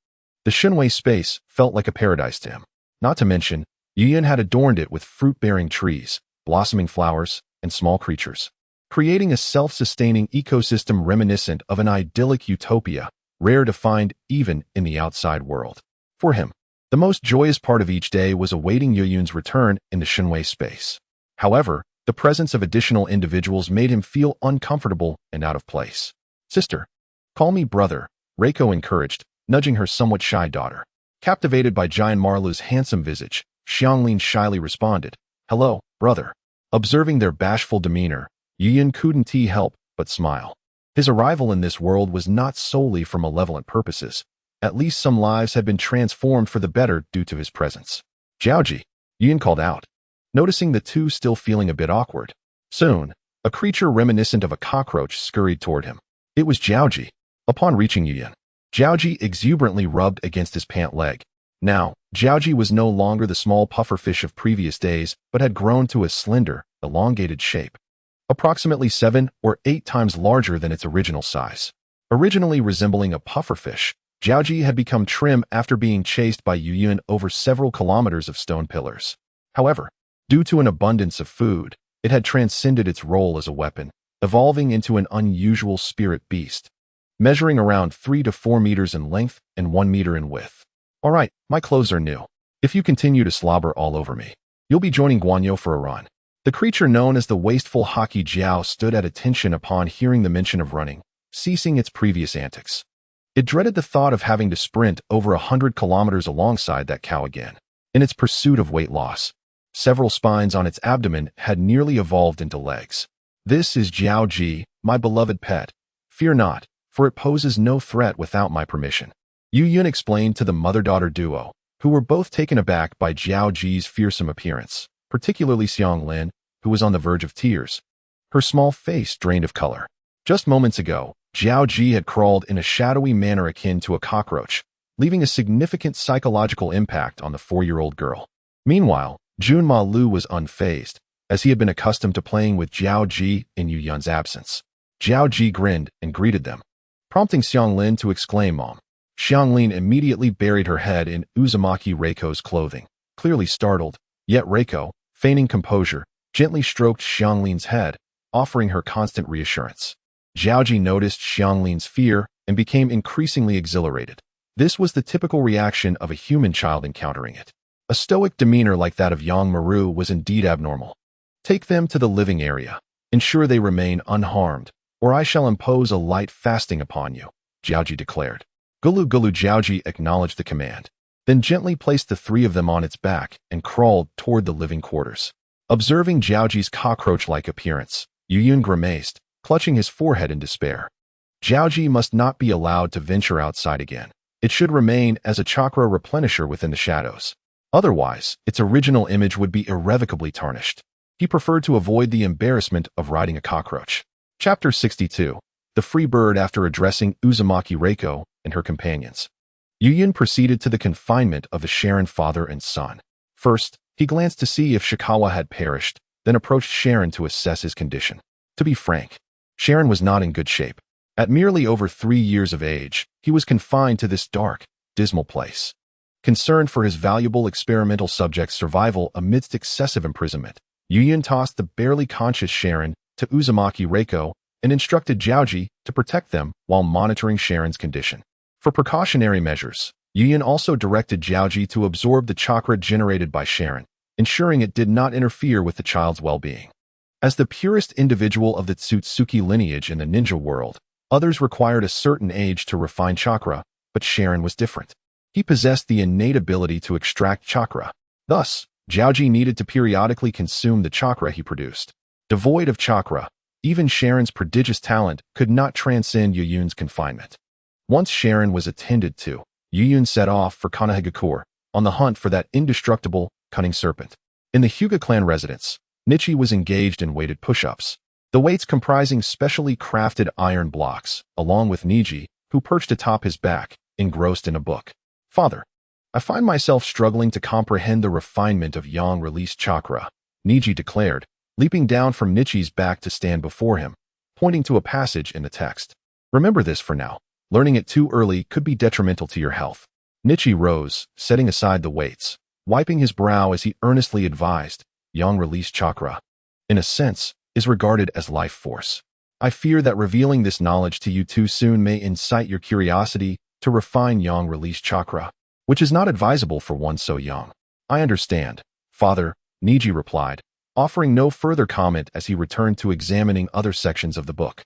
the Shinwei space felt like a paradise to him. Not to mention, Yuyun had adorned it with fruit-bearing trees, blossoming flowers, and small creatures, creating a self-sustaining ecosystem reminiscent of an idyllic utopia, rare to find even in the outside world. For him, the most joyous part of each day was awaiting Yuyun's return in the Shinwei space. However, the presence of additional individuals made him feel uncomfortable and out of place. Sister, call me brother, Reiko encouraged, nudging her somewhat shy daughter. Captivated by Giant Marlu's handsome visage, Xianglin shyly responded, Hello, brother. Observing their bashful demeanor, Yuyun couldn't help but smile. His arrival in this world was not solely for malevolent purposes. At least some lives had been transformed for the better due to his presence. Jiaoji, Yuyun called out, noticing the two still feeling a bit awkward. Soon, a creature reminiscent of a cockroach scurried toward him. It was Jiaoji. Upon reaching Yuyun, Jiaoji exuberantly rubbed against his pant leg. Now, Jiaoji was no longer the small pufferfish of previous days, but had grown to a slender, elongated shape, approximately 7 or 8 times larger than its original size. Originally resembling a pufferfish, Jiaoji had become trim after being chased by Yuyun over several kilometers of stone pillars. However, due to an abundance of food, it had transcended its role as a weapon, evolving into an unusual spirit beast, measuring around 3 to 4 meters in length and 1 meter in width. All right, my clothes are new. If you continue to slobber all over me, you'll be joining Guanyo for a run. The creature known as the wasteful Haki Jiao stood at attention upon hearing the mention of running, ceasing its previous antics. It dreaded the thought of having to sprint over 100 kilometers alongside that cow again. In its pursuit of weight loss, several spines on its abdomen had nearly evolved into legs. This is Jiaoji, my beloved pet. Fear not, for it poses no threat without my permission. Yuyun explained to the mother-daughter duo, who were both taken aback by Jiaoji's fearsome appearance, particularly Xianglin, who was on the verge of tears. Her small face drained of color. Just moments ago, Jiaoji had crawled in a shadowy manner akin to a cockroach, leaving a significant psychological impact on the 4-year-old girl. Meanwhile, Junma Lu was unfazed, as he had been accustomed to playing with Jiaoji in Yuyun's absence. Jiaoji grinned and greeted them, prompting Xianglin to exclaim Mom. Xianglin immediately buried her head in Uzumaki Reiko's clothing, clearly startled, yet Reiko, feigning composure, gently stroked Xianglin's head, offering her constant reassurance. Jiaoji noticed Xianglin's fear and became increasingly exhilarated. This was the typical reaction of a human child encountering it. A stoic demeanor like that of Yang Maru was indeed abnormal. Take them to the living area. Ensure they remain unharmed, or I shall impose a light fasting upon you. Jiaoji declared. Gulu Gulu Jiaoji acknowledged the command, then gently placed the three of them on its back and crawled toward the living quarters. Observing Jiaoji's cockroach-like appearance, Yuyun grimaced, clutching his forehead in despair. Jiaoji must not be allowed to venture outside again. It should remain as a chakra replenisher within the shadows. Otherwise, its original image would be irrevocably tarnished. He preferred to avoid the embarrassment of riding a cockroach. Chapter 62. The Free Bird. After addressing Uzumaki Reiko and her companions, Yuyun proceeded to the confinement of the Sharon father and son. First, he glanced to see if Shikawa had perished, then approached Sharon to assess his condition. To be frank, Sharon was not in good shape. At merely over 3 years of age, he was confined to this dark, dismal place. Concerned for his valuable experimental subject's survival amidst excessive imprisonment, Yuyun tossed the barely conscious Sharon to Uzumaki Reiko and instructed Jiaoji to protect them while monitoring Sharon's condition. For precautionary measures, Yuyun also directed Jiaoji to absorb the chakra generated by Sharon, ensuring it did not interfere with the child's well-being. As the purest individual of the Tsutsuki lineage in the ninja world, others required a certain age to refine chakra, but Sharon was different. He possessed the innate ability to extract chakra. Thus, Jiaoji needed to periodically consume the chakra he produced. Devoid of chakra, even Sharon's prodigious talent could not transcend Yuyun's confinement. Once Sharon was attended to, Yuyun set off for Konohagakure, on the hunt for that indestructible, cunning serpent. In the Hyuga clan residence, Nichi was engaged in weighted push-ups. The weights comprising specially crafted iron blocks, along with Niji, who perched atop his back, engrossed in a book. Father, I find myself struggling to comprehend the refinement of yang-released chakra, Niji declared, leaping down from Nichi's back to stand before him, pointing to a passage in the text. Remember this for now. Learning it too early could be detrimental to your health. Nichi rose, setting aside the weights, wiping his brow as he earnestly advised, yang-released chakra, in a sense, is regarded as life force. I fear that revealing this knowledge to you too soon may incite your curiosity to refine yang-released chakra, which is not advisable for one so young. I understand, Father, Niji replied, offering no further comment as he returned to examining other sections of the book.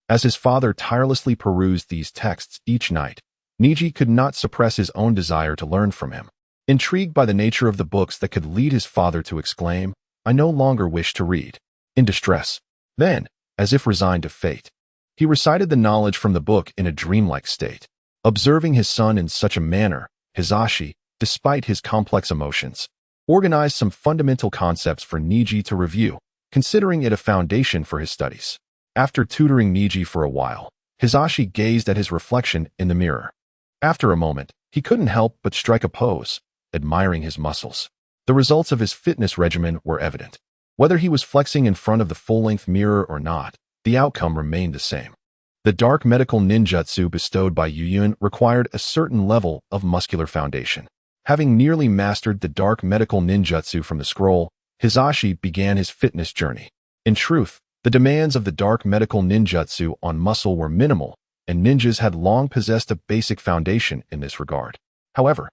As his father tirelessly perused these texts each night, Niji could not suppress his own desire to learn from him. Intrigued by the nature of the books that could lead his father to exclaim, I no longer wish to read. In distress. Then, as if resigned to fate, he recited the knowledge from the book in a dreamlike state. Observing his son in such a manner, Hisashi, despite his complex emotions, organized some fundamental concepts for Niji to review, considering it a foundation for his studies. After tutoring Niji for a while, Hisashi gazed at his reflection in the mirror. After a moment, he couldn't help but strike a pose, admiring his muscles. The results of his fitness regimen were evident. Whether he was flexing in front of the full-length mirror or not, the outcome remained the same. The dark medical ninjutsu bestowed by Yuyun required a certain level of muscular foundation. Having nearly mastered the dark medical ninjutsu from the scroll, Hisashi began his fitness journey. In truth, the demands of the dark medical ninjutsu on muscle were minimal, and ninjas had long possessed a basic foundation in this regard. However,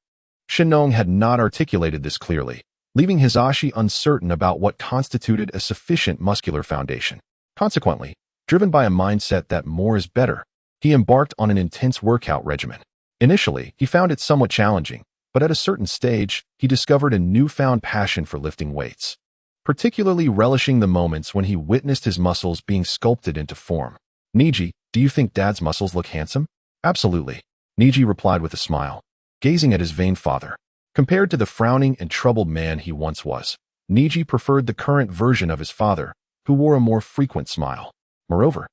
Shinno had not articulated this clearly, leaving Hisashi uncertain about what constituted a sufficient muscular foundation. Consequently, driven by a mindset that more is better, he embarked on an intense workout regimen. Initially, he found it somewhat challenging, but at a certain stage, he discovered a newfound passion for lifting weights, particularly relishing the moments when he witnessed his muscles being sculpted into form. Niji, do you think Dad's muscles look handsome? Absolutely, Niji replied with a smile, gazing at his vain father. Compared to the frowning and troubled man he once was, Niji preferred the current version of his father, who wore a more frequent smile. Moreover,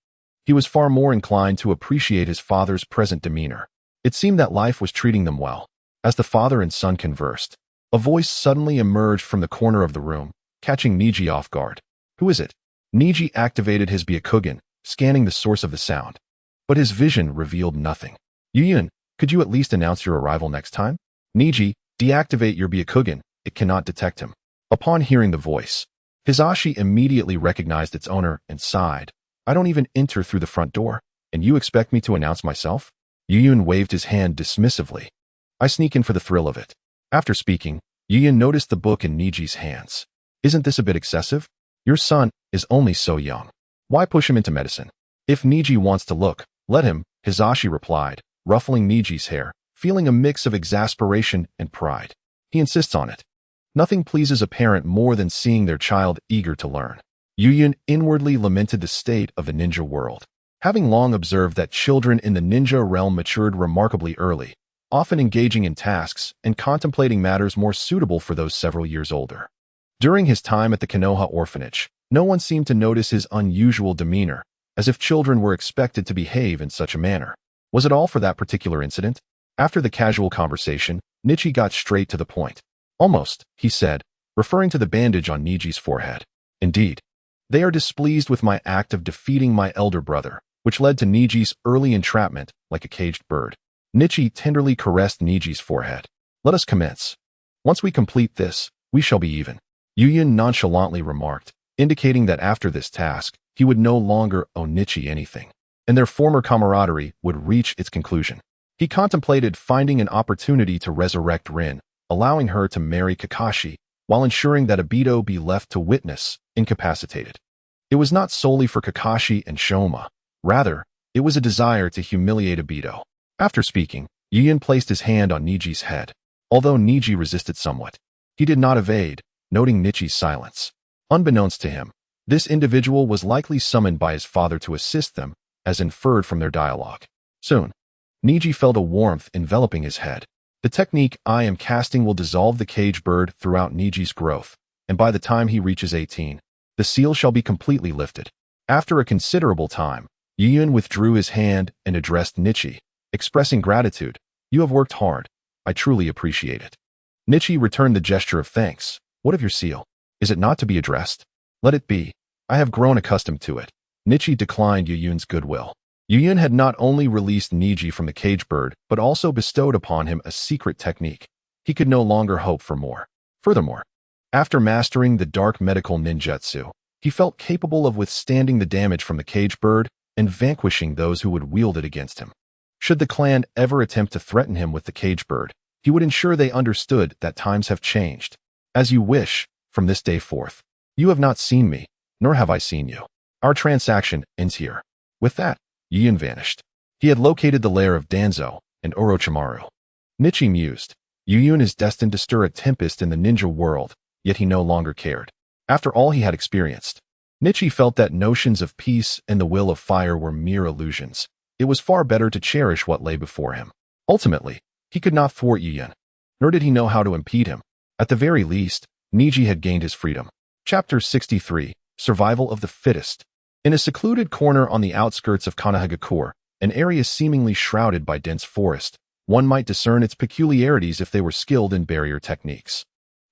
he was far more inclined to appreciate his father's present demeanor. It seemed that life was treating them well. As the father and son conversed, a voice suddenly emerged from the corner of the room, catching Niji off guard. Who is it? Niji activated his Byakugan, scanning the source of the sound. But his vision revealed nothing. Yuyun, could you at least announce your arrival next time? Niji, deactivate your Byakugan, it cannot detect him. Upon hearing the voice, Hisashi immediately recognized its owner and sighed. I don't even enter through the front door, and you expect me to announce myself? Yuyun waved his hand dismissively. I sneak in for the thrill of it. After speaking, Yuyun noticed the book in Niji's hands. Isn't this a bit excessive? Your son is only so young. Why push him into medicine? If Niji wants to look, Let him, Hisashi replied, ruffling Niji's hair, feeling a mix of exasperation and pride. He insists on it. Nothing pleases a parent more than seeing their child eager to learn. Yuyun inwardly lamented the state of the ninja world. Having long observed that children in the ninja realm matured remarkably early, often engaging in tasks and contemplating matters more suitable for those several years older. During his time at the Konoha orphanage, no one seemed to notice his unusual demeanor, as if children were expected to behave in such a manner. Was it all for that particular incident? After the casual conversation, Nichi got straight to the point. Almost, he said, referring to the bandage on Niji's forehead. Indeed. They are displeased with my act of defeating my elder brother, which led to Niji's early entrapment like a caged bird. Nichi tenderly caressed Niji's forehead. Let us commence. Once we complete this, we shall be even. Yuyun nonchalantly remarked, indicating that after this task, he would no longer owe Nichi anything, and their former camaraderie would reach its conclusion. He contemplated finding an opportunity to resurrect Rin, allowing her to marry Kakashi, while ensuring that Obito be left to witness, incapacitated. It was not solely for Kakashi and Shoma. Rather, it was a desire to humiliate Obito. After speaking, Yuyun placed his hand on Niji's head. Although Niji resisted somewhat, he did not evade, noting Nichi's silence. Unbeknownst to him, this individual was likely summoned by his father to assist them, as inferred from their dialogue. Soon, Niji felt a warmth enveloping his head. The technique I am casting will dissolve the cage bird throughout Niji's growth, and by the time he reaches 18, the seal shall be completely lifted. After a considerable time, Yuyun withdrew his hand and addressed Nichi, expressing gratitude. You have worked hard. I truly appreciate it. Nichi returned the gesture of thanks. What of your seal? Is it not to be addressed? Let it be. I have grown accustomed to it. Nichi declined Yuyun's goodwill. Yuyun had not only released Niji from the cage bird, but also bestowed upon him a secret technique. He could no longer hope for more. Furthermore, after mastering the dark medical ninjutsu, he felt capable of withstanding the damage from the cage bird and vanquishing those who would wield it against him. Should the clan ever attempt to threaten him with the cage bird, he would ensure they understood that times have changed. As you wish, from this day forth. You have not seen me, nor have I seen you. Our transaction ends here. With that, Yuyun vanished. He had located the lair of Danzo and Orochimaru. Nichi mused. Yuyun is destined to stir a tempest in the ninja world, yet he no longer cared. After all he had experienced, Nichi felt that notions of peace and the will of fire were mere illusions. It was far better to cherish what lay before him. Ultimately, he could not thwart Yuyun, nor did he know how to impede him. At the very least, Niji had gained his freedom. Chapter 63, Survival of the Fittest. In a secluded corner on the outskirts of Konohagakure, an area seemingly shrouded by dense forest, one might discern its peculiarities if they were skilled in barrier techniques.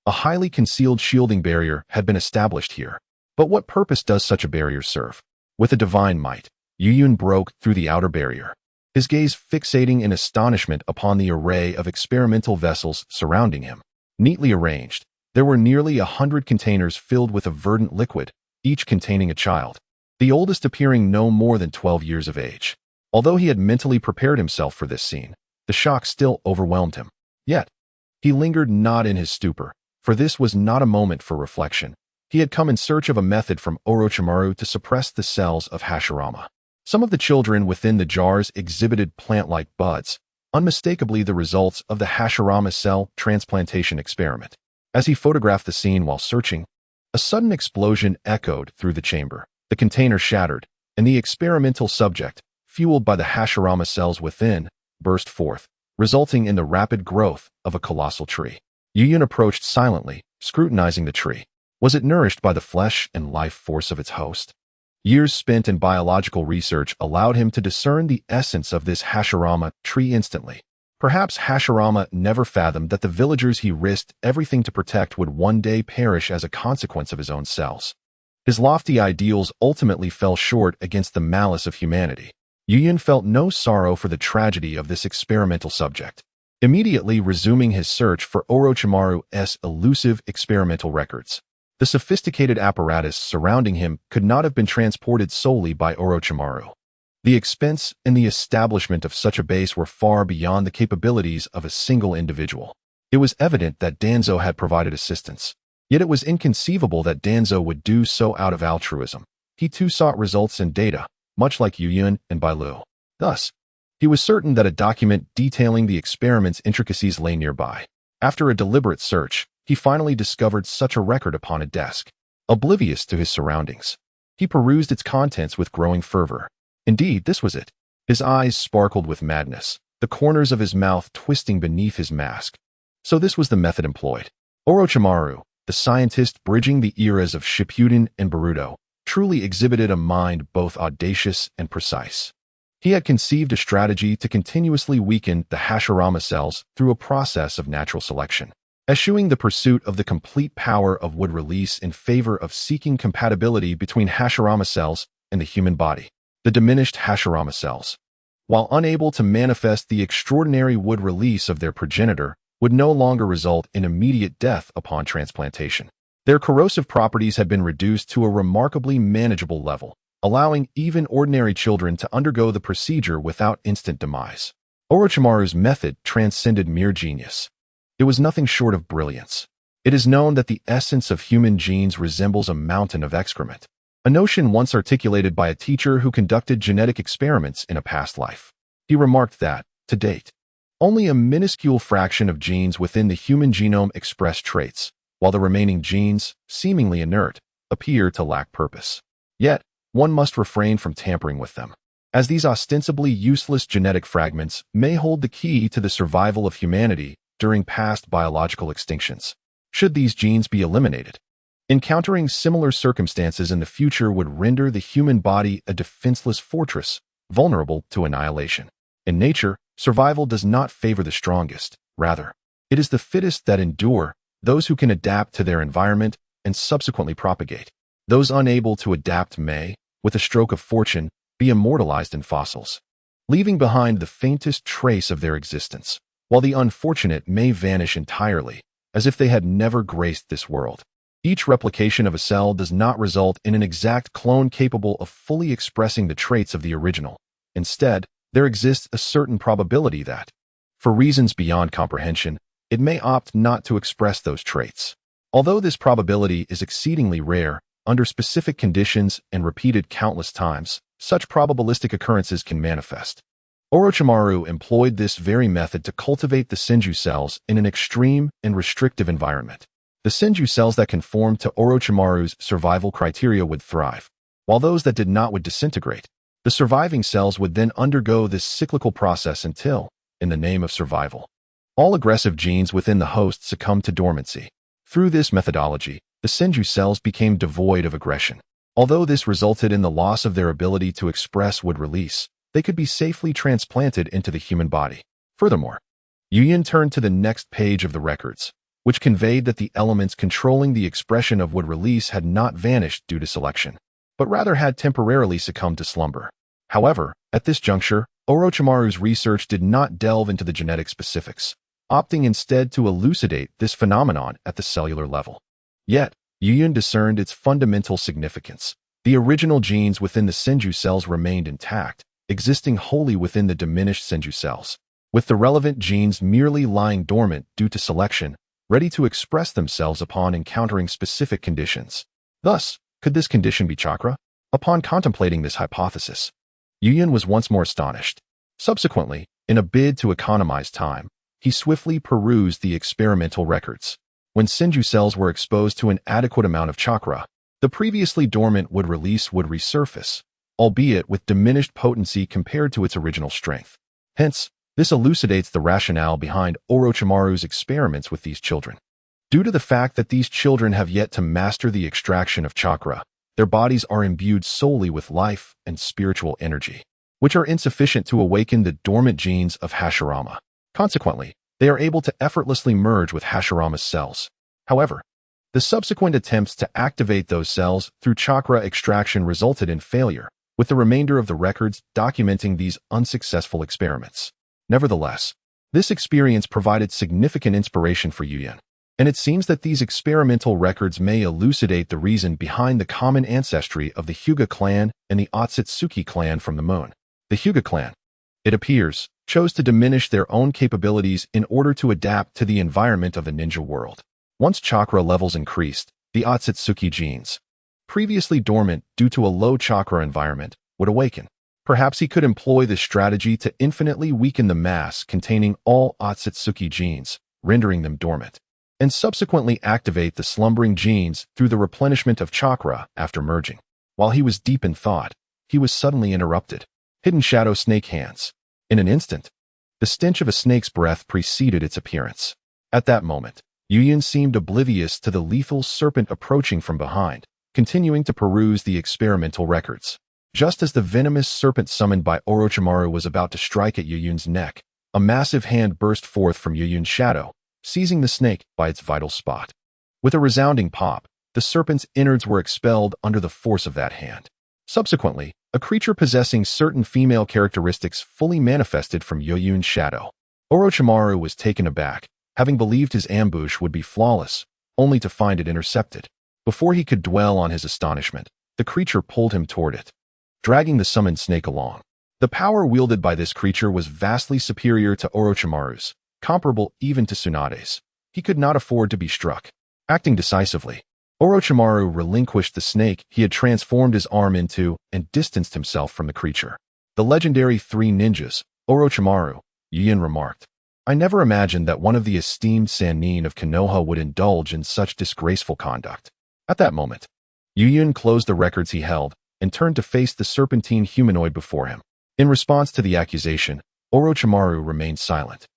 A highly concealed shielding barrier had been established here. But what purpose does such a barrier serve? With a divine might, Yuyun broke through the outer barrier, his gaze fixating in astonishment upon the array of experimental vessels surrounding him. Neatly arranged, there were nearly 100 containers filled with a verdant liquid, each containing a child, the oldest appearing no more than 12 years of age. Although he had mentally prepared himself for this scene, the shock still overwhelmed him. Yet, he lingered not in his stupor, for this was not a moment for reflection. He had come in search of a method from Orochimaru to suppress the cells of Hashirama. Some of the children within the jars exhibited plant-like buds, unmistakably the results of the Hashirama cell transplantation experiment. As he photographed the scene while searching, a sudden explosion echoed through the chamber. The container shattered, and the experimental subject, fueled by the Hashirama cells within, burst forth, resulting in the rapid growth of a colossal tree. Yuyun approached silently, scrutinizing the tree. Was it nourished by the flesh and life force of its host? Years spent in biological research allowed him to discern the essence of this Hashirama tree instantly. Perhaps Hashirama never fathomed that the villagers he risked everything to protect would one day perish as a consequence of his own cells. His lofty ideals ultimately fell short against the malice of humanity. Yuyun felt no sorrow for the tragedy of this experimental subject. Immediately resuming his search for Orochimaru's elusive experimental records, the sophisticated apparatus surrounding him could not have been transported solely by Orochimaru. The expense and the establishment of such a base were far beyond the capabilities of a single individual. It was evident that Danzo had provided assistance. Yet it was inconceivable that Danzo would do so out of altruism. He too sought results and data, much like Yuyun and Bailu. Thus, he was certain that a document detailing the experiment's intricacies lay nearby. After a deliberate search, he finally discovered such a record upon a desk. Oblivious to his surroundings, he perused its contents with growing fervor. Indeed, this was it. His eyes sparkled with madness, the corners of his mouth twisting beneath his mask. So this was the method employed. Orochimaru, the scientist bridging the eras of Shippuden and Boruto, truly exhibited a mind both audacious and precise. He had conceived a strategy to continuously weaken the Hashirama cells through a process of natural selection, eschewing the pursuit of the complete power of wood release in favor of seeking compatibility between Hashirama cells and the human body. The diminished Hashirama cells, while unable to manifest the extraordinary wood release of their progenitor, would no longer result in immediate death upon transplantation. Their corrosive properties had been reduced to a remarkably manageable level, allowing even ordinary children to undergo the procedure without instant demise. Orochimaru's method transcended mere genius. It was nothing short of brilliance. It is known that the essence of human genes resembles a mountain of excrement, a notion once articulated by a teacher who conducted genetic experiments in a past life. He remarked that, to date, only a minuscule fraction of genes within the human genome express traits, while the remaining genes, seemingly inert, appear to lack purpose. Yet, one must refrain from tampering with them, as these ostensibly useless genetic fragments may hold the key to the survival of humanity during past biological extinctions. Should these genes be eliminated, encountering similar circumstances in the future would render the human body a defenseless fortress, vulnerable to annihilation. In nature, survival does not favor the strongest. Rather, it is the fittest that endure, those who can adapt to their environment and subsequently propagate. Those unable to adapt may, with a stroke of fortune, be immortalized in fossils, leaving behind the faintest trace of their existence, while the unfortunate may vanish entirely, as if they had never graced this world. Each replication of a cell does not result in an exact clone capable of fully expressing the traits of the original. Instead, there exists a certain probability that, for reasons beyond comprehension, it may opt not to express those traits. Although this probability is exceedingly rare, under specific conditions and repeated countless times, such probabilistic occurrences can manifest. Orochimaru employed this very method to cultivate the Senju cells in an extreme and restrictive environment. The Senju cells that conformed to Orochimaru's survival criteria would thrive, while those that did not would disintegrate. The surviving cells would then undergo this cyclical process until, in the name of survival, all aggressive genes within the host succumbed to dormancy. Through this methodology, the Senju cells became devoid of aggression. Although this resulted in the loss of their ability to express wood release, they could be safely transplanted into the human body. Furthermore, Yuyin turned to the next page of the records, which conveyed that the elements controlling the expression of wood release had not vanished due to selection, but rather had temporarily succumbed to slumber. However, at this juncture, Orochimaru's research did not delve into the genetic specifics, opting instead to elucidate this phenomenon at the cellular level. Yet, Yuyin discerned its fundamental significance. The original genes within the Senju cells remained intact, existing wholly within the diminished Senju cells, with the relevant genes merely lying dormant due to selection, ready to express themselves upon encountering specific conditions. Thus, could this condition be chakra? Upon contemplating this hypothesis, Yuyin was once more astonished. Subsequently, in a bid to economize time, he swiftly perused the experimental records. When Senju cells were exposed to an adequate amount of chakra, the previously dormant wood release would resurface, albeit with diminished potency compared to its original strength. Hence, this elucidates the rationale behind Orochimaru's experiments with these children. Due to the fact that these children have yet to master the extraction of chakra, their bodies are imbued solely with life and spiritual energy, which are insufficient to awaken the dormant genes of Hashirama. Consequently, they are able to effortlessly merge with Hashirama's cells. However, the subsequent attempts to activate those cells through chakra extraction resulted in failure, with the remainder of the records documenting these unsuccessful experiments. Nevertheless, this experience provided significant inspiration for Yuyin, and it seems that these experimental records may elucidate the reason behind the common ancestry of the Hyuga clan and the Otsutsuki clan from the moon. The Hyuga clan, it appears, chose to diminish their own capabilities in order to adapt to the environment of the ninja world. Once chakra levels increased, the Otsutsuki genes, previously dormant due to a low chakra environment, would awaken. Perhaps he could employ this strategy to infinitely weaken the mass containing all Otsutsuki genes, rendering them dormant, and subsequently activate the slumbering genes through the replenishment of chakra after merging. While he was deep in thought, he was suddenly interrupted. Hidden shadow snake hands. In an instant, the stench of a snake's breath preceded its appearance. At that moment, Yuyun seemed oblivious to the lethal serpent approaching from behind, continuing to peruse the experimental records. Just as the venomous serpent summoned by Orochimaru was about to strike at Yuyun's neck, a massive hand burst forth from Yuyun's shadow, seizing the snake by its vital spot. With a resounding pop, the serpent's innards were expelled under the force of that hand. Subsequently, a creature possessing certain female characteristics fully manifested from Yuyun's shadow. Orochimaru was taken aback, having believed his ambush would be flawless, only to find it intercepted. Before he could dwell on his astonishment, the creature pulled him toward it, dragging the summoned snake along. The power wielded by this creature was vastly superior to Orochimaru's, comparable even to Tsunade's. He could not afford to be struck. Acting decisively, Orochimaru relinquished the snake he had transformed his arm into and distanced himself from the creature. The legendary three ninjas, Orochimaru, Yuyun remarked. I never imagined that one of the esteemed Sannin of Konoha would indulge in such disgraceful conduct. At that moment, Yuyun closed the records he held and turned to face the serpentine humanoid before him. In response to the accusation, Orochimaru remained silent,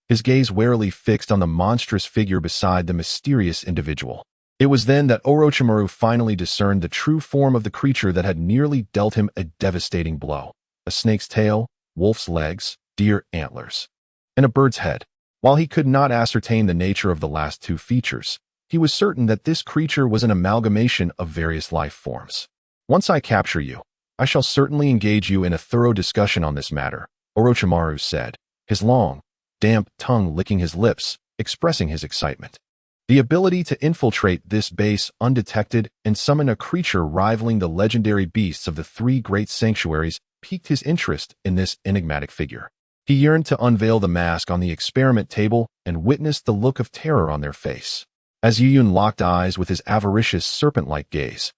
his gaze warily fixed on the monstrous figure beside the mysterious individual. It was then that Orochimaru finally discerned the true form of the creature that had nearly dealt him a devastating blow. A snake's tail, wolf's legs, deer antlers, and a bird's head. While he could not ascertain the nature of the last two features, he was certain that this creature was an amalgamation of various life forms. Once I capture you, I shall certainly engage you in a thorough discussion on this matter, Orochimaru said, his long, damp tongue licking his lips, expressing his excitement. The ability to infiltrate this base undetected and summon a creature rivaling the legendary beasts of the three great sanctuaries piqued his interest in this enigmatic figure. He yearned to unveil the mask on the experiment table and witnessed the look of terror on their face. As Yuyun locked eyes with his avaricious serpent-like gaze,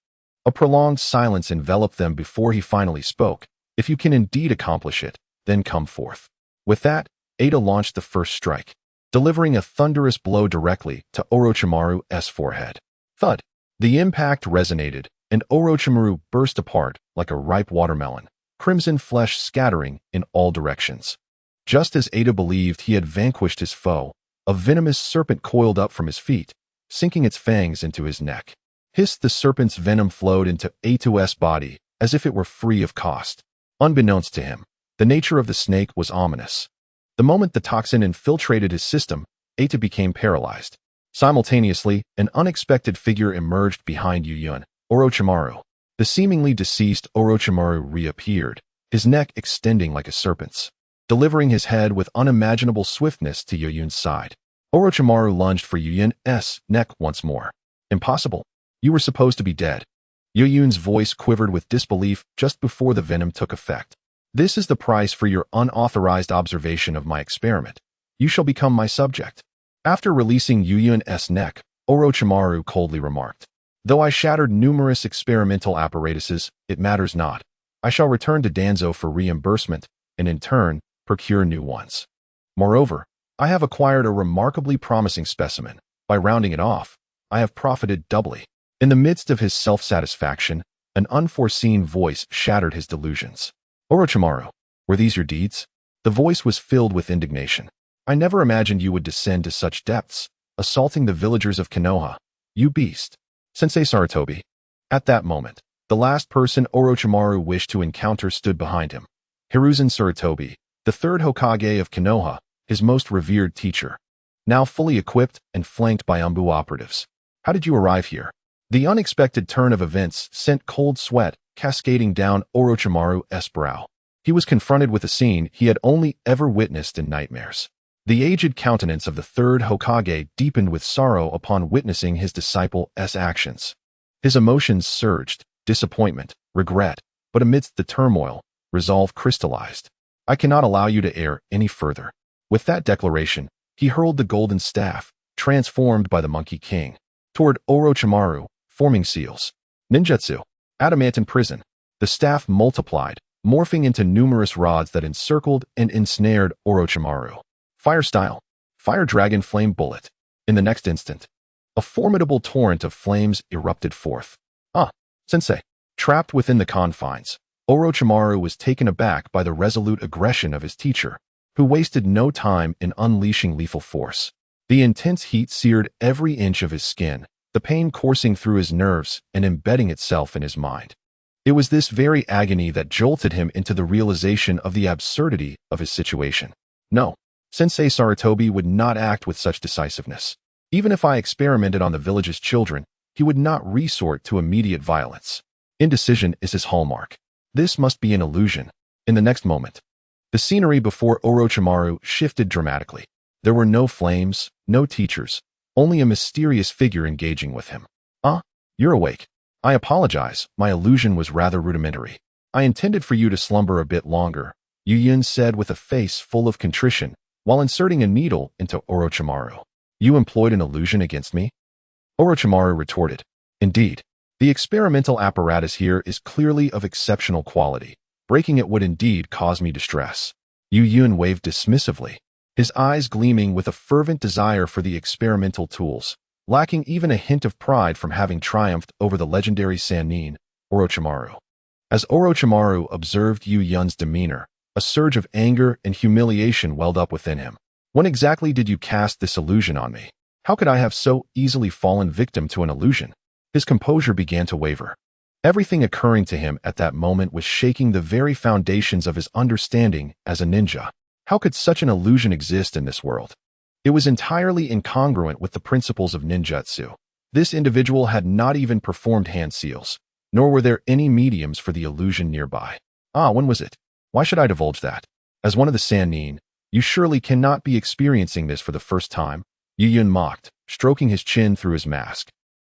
a prolonged silence enveloped them before he finally spoke. If you can indeed accomplish it, then come forth. With that, Ada launched the first strike, delivering a thunderous blow directly to Orochimaru's forehead. Thud! The impact resonated, and Orochimaru burst apart like a ripe watermelon, crimson flesh scattering in all directions. Just as Ada believed he had vanquished his foe, a venomous serpent coiled up from his feet, sinking its fangs into his neck. Hissed, the serpent's venom flowed into Ato's body as if it were free of cost. Unbeknownst to him, the nature of the snake was ominous. The moment the toxin infiltrated his system, Ato became paralyzed. Simultaneously, an unexpected figure emerged behind Yuyun, Orochimaru. The seemingly deceased Orochimaru reappeared, his neck extending like a serpent's, delivering his head with unimaginable swiftness to Yuyun's side. Orochimaru lunged for Yuyun's neck once more. Impossible. You were supposed to be dead. Yuyun's voice quivered with disbelief just before the venom took effect. This is the price for your unauthorized observation of my experiment. You shall become my subject. After releasing Yuyun's neck, Orochimaru coldly remarked, though I shattered numerous experimental apparatuses, it matters not. I shall return to Danzo for reimbursement, and in turn, procure new ones. Moreover, I have acquired a remarkably promising specimen. By rounding it off, I have profited doubly. In the midst of his self-satisfaction, an unforeseen voice shattered his delusions. Orochimaru, were these your deeds? The voice was filled with indignation. I never imagined you would descend to such depths, assaulting the villagers of Konoha. You beast. Sensei Sarutobi. At that moment, the last person Orochimaru wished to encounter stood behind him. Hiruzen Sarutobi, the third Hokage of Konoha, his most revered teacher. Now fully equipped and flanked by Umbu operatives. How did you arrive here? The unexpected turn of events sent cold sweat cascading down Orochimaru's brow. He was confronted with a scene he had only ever witnessed in nightmares. The aged countenance of the third Hokage deepened with sorrow upon witnessing his disciple's actions. His emotions surged, disappointment, regret, but amidst the turmoil, resolve crystallized. I cannot allow you to err any further. With that declaration, he hurled the golden staff, transformed by the Monkey King, toward Orochimaru, forming seals. Ninjutsu. Adamantine prison. The staff multiplied, morphing into numerous rods that encircled and ensnared Orochimaru. Fire style. Fire Dragon Flame Bullet. In the next instant, a formidable torrent of flames erupted forth. Sensei. Trapped within the confines, Orochimaru was taken aback by the resolute aggression of his teacher, who wasted no time in unleashing lethal force. The intense heat seared every inch of his skin, the pain coursing through his nerves and embedding itself in his mind. It was this very agony that jolted him into the realization of the absurdity of his situation. No, Sensei Sarutobi would not act with such decisiveness. Even if I experimented on the village's children, he would not resort to immediate violence. Indecision is his hallmark. This must be an illusion. In the next moment, the scenery before Orochimaru shifted dramatically. There were no flames, no teachers, only a mysterious figure engaging with him. You're awake. I apologize, my illusion was rather rudimentary. I intended for you to slumber a bit longer, Yu Yun said with a face full of contrition, while inserting a needle into Orochimaru. You employed an illusion against me? Orochimaru retorted. Indeed. The experimental apparatus here is clearly of exceptional quality. Breaking it would indeed cause me distress. Yu Yun waved dismissively, his eyes gleaming with a fervent desire for the experimental tools, lacking even a hint of pride from having triumphed over the legendary Sannin, Orochimaru. As Orochimaru observed Yu Yun's demeanor, a surge of anger and humiliation welled up within him. When exactly did you cast this illusion on me? How could I have so easily fallen victim to an illusion? His composure began to waver. Everything occurring to him at that moment was shaking the very foundations of his understanding as a ninja. How could such an illusion exist in this world? It was entirely incongruent with the principles of ninjutsu. This individual had not even performed hand seals, nor were there any mediums for the illusion nearby. When was it? Why should I divulge that? As one of the Sannin, you surely cannot be experiencing this for the first time, Yu Yun mocked, stroking his chin through his mask.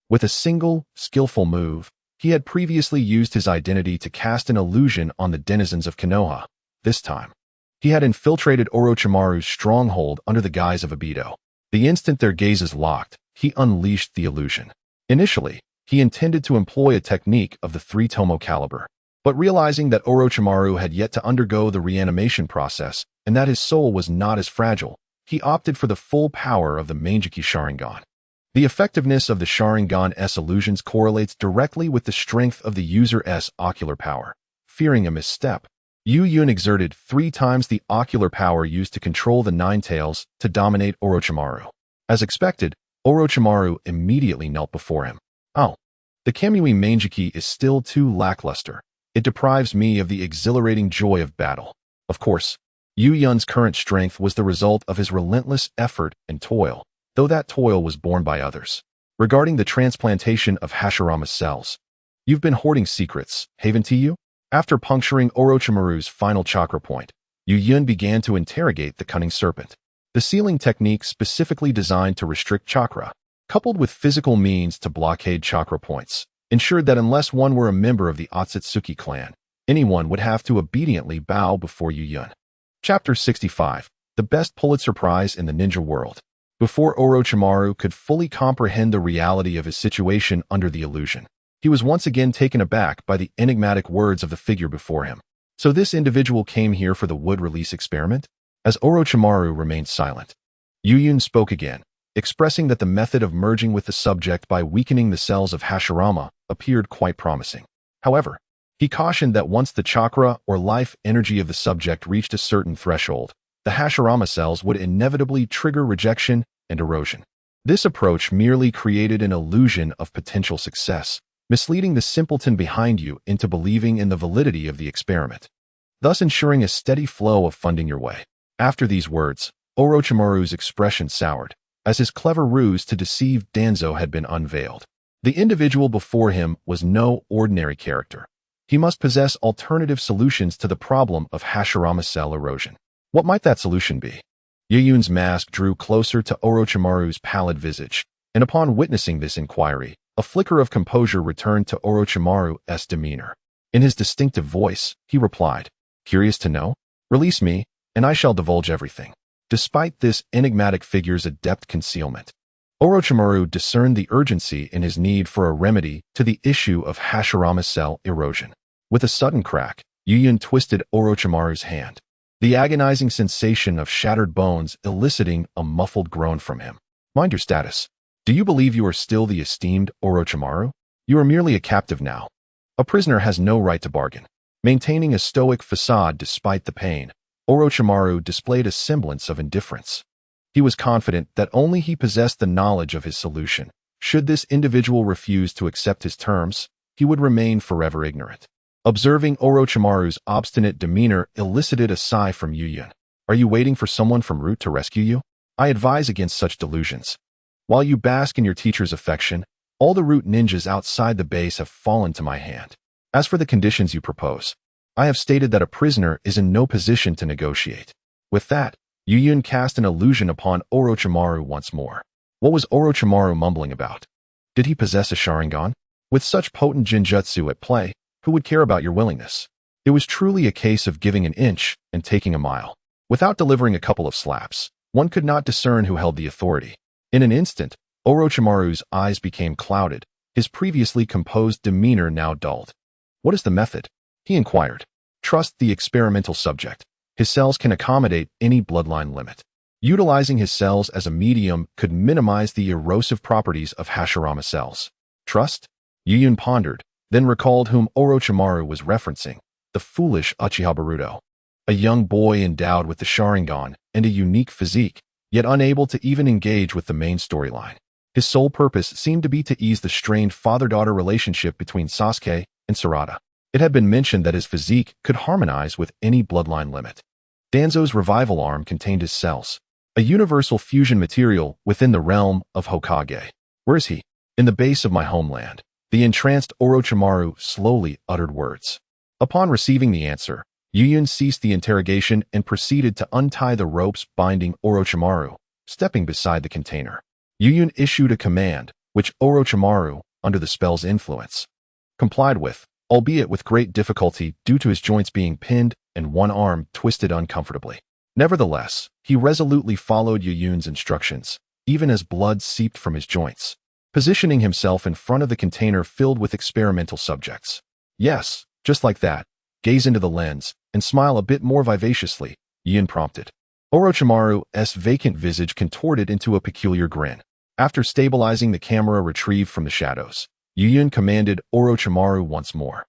With a single, skillful move, he had previously used his identity to cast an illusion on the denizens of Konoha. This time, he had infiltrated Orochimaru's stronghold under the guise of Obito. The instant their gazes locked, he unleashed the illusion. Initially, he intended to employ a technique of the three-tomo caliber, but realizing that Orochimaru had yet to undergo the reanimation process and that his soul was not as fragile, he opted for the full power of the Manjiki Sharingan. The effectiveness of the Sharingan's illusions correlates directly with the strength of the user's ocular power. Fearing a misstep, Yu Yun exerted 3 times the ocular power used to control the Nine Tails to dominate Orochimaru. As expected, Orochimaru immediately knelt before him. The Kamui Manjiki is still too lackluster. It deprives me of the exhilarating joy of battle. Of course, Yu Yun's current strength was the result of his relentless effort and toil, though that toil was borne by others. Regarding the transplantation of Hashirama's cells, you've been hoarding secrets, haven't you? After puncturing Orochimaru's final chakra point, Yu Yun began to interrogate the cunning serpent. The sealing technique specifically designed to restrict chakra, coupled with physical means to blockade chakra points, ensured that unless one were a member of the Otsutsuki clan, anyone would have to obediently bow before Yu Yun. Chapter 65. The Best Pulitzer Prize in the Ninja World. Before Orochimaru could fully comprehend the reality of his situation under the illusion, he was once again taken aback by the enigmatic words of the figure before him. So this individual came here for the wood release experiment? As Orochimaru remained silent, Yu Yun spoke again, expressing that the method of merging with the subject by weakening the cells of Hashirama appeared quite promising. However, he cautioned that once the chakra or life energy of the subject reached a certain threshold, the Hashirama cells would inevitably trigger rejection and erosion. This approach merely created an illusion of potential success, misleading the simpleton behind you into believing in the validity of the experiment, thus ensuring a steady flow of funding your way. After these words, Orochimaru's expression soured, as his clever ruse to deceive Danzo had been unveiled. The individual before him was no ordinary character. He must possess alternative solutions to the problem of Hashirama cell erosion. What might that solution be? Yu Yun's mask drew closer to Orochimaru's pallid visage, and upon witnessing this inquiry, a flicker of composure returned to Orochimaru's demeanor. In his distinctive voice, he replied, "Curious to know? Release me, and I shall divulge everything." Despite this enigmatic figure's adept concealment, Orochimaru discerned the urgency in his need for a remedy to the issue of Hashirama cell erosion. With a sudden crack, Yuyun twisted Orochimaru's hand, the agonizing sensation of shattered bones eliciting a muffled groan from him. Mind your status. Do you believe you are still the esteemed Orochimaru? You are merely a captive now. A prisoner has no right to bargain. Maintaining a stoic facade despite the pain, Orochimaru displayed a semblance of indifference. He was confident that only he possessed the knowledge of his solution. Should this individual refuse to accept his terms, he would remain forever ignorant. Observing Orochimaru's obstinate demeanor elicited a sigh from Yuyun. Are you waiting for someone from Root to rescue you? I advise against such delusions. While you bask in your teacher's affection, all the Root ninjas outside the base have fallen to my hand. As for the conditions you propose, I have stated that a prisoner is in no position to negotiate. With that, Yuyun cast an illusion upon Orochimaru once more. What was Orochimaru mumbling about? Did he possess a Sharingan? With such potent Jinjutsu at play, who would care about your willingness? It was truly a case of giving an inch and taking a mile. Without delivering a couple of slaps, one could not discern who held the authority. In an instant, Orochimaru's eyes became clouded, his previously composed demeanor now dulled. What is the method? He inquired. Trust the experimental subject. His cells can accommodate any bloodline limit. Utilizing his cells as a medium could minimize the erosive properties of Hashirama cells. Trust? Yuyun pondered, then recalled whom Orochimaru was referencing, the foolish Uchiha Boruto. A young boy endowed with the Sharingan and a unique physique, yet unable to even engage with the main storyline. His sole purpose seemed to be to ease the strained father-daughter relationship between Sasuke and Sarada. It had been mentioned that his physique could harmonize with any bloodline limit. Danzo's revival arm contained his cells, a universal fusion material within the realm of Hokage. Where is he? In the base of my homeland. The entranced Orochimaru slowly uttered words. Upon receiving the answer, Yuyun ceased the interrogation and proceeded to untie the ropes binding Orochimaru, stepping beside the container. Yuyun issued a command, which Orochimaru, under the spell's influence, complied with, albeit with great difficulty due to his joints being pinned and one arm twisted uncomfortably. Nevertheless, he resolutely followed Yuyun's instructions, even as blood seeped from his joints, positioning himself in front of the container filled with experimental subjects. Yes, just like that. Gaze into the lens and smile a bit more vivaciously, Yuyun prompted. Orochimaru's vacant visage contorted into a peculiar grin. After stabilizing the camera retrieved from the shadows, Yuyun commanded Orochimaru once more.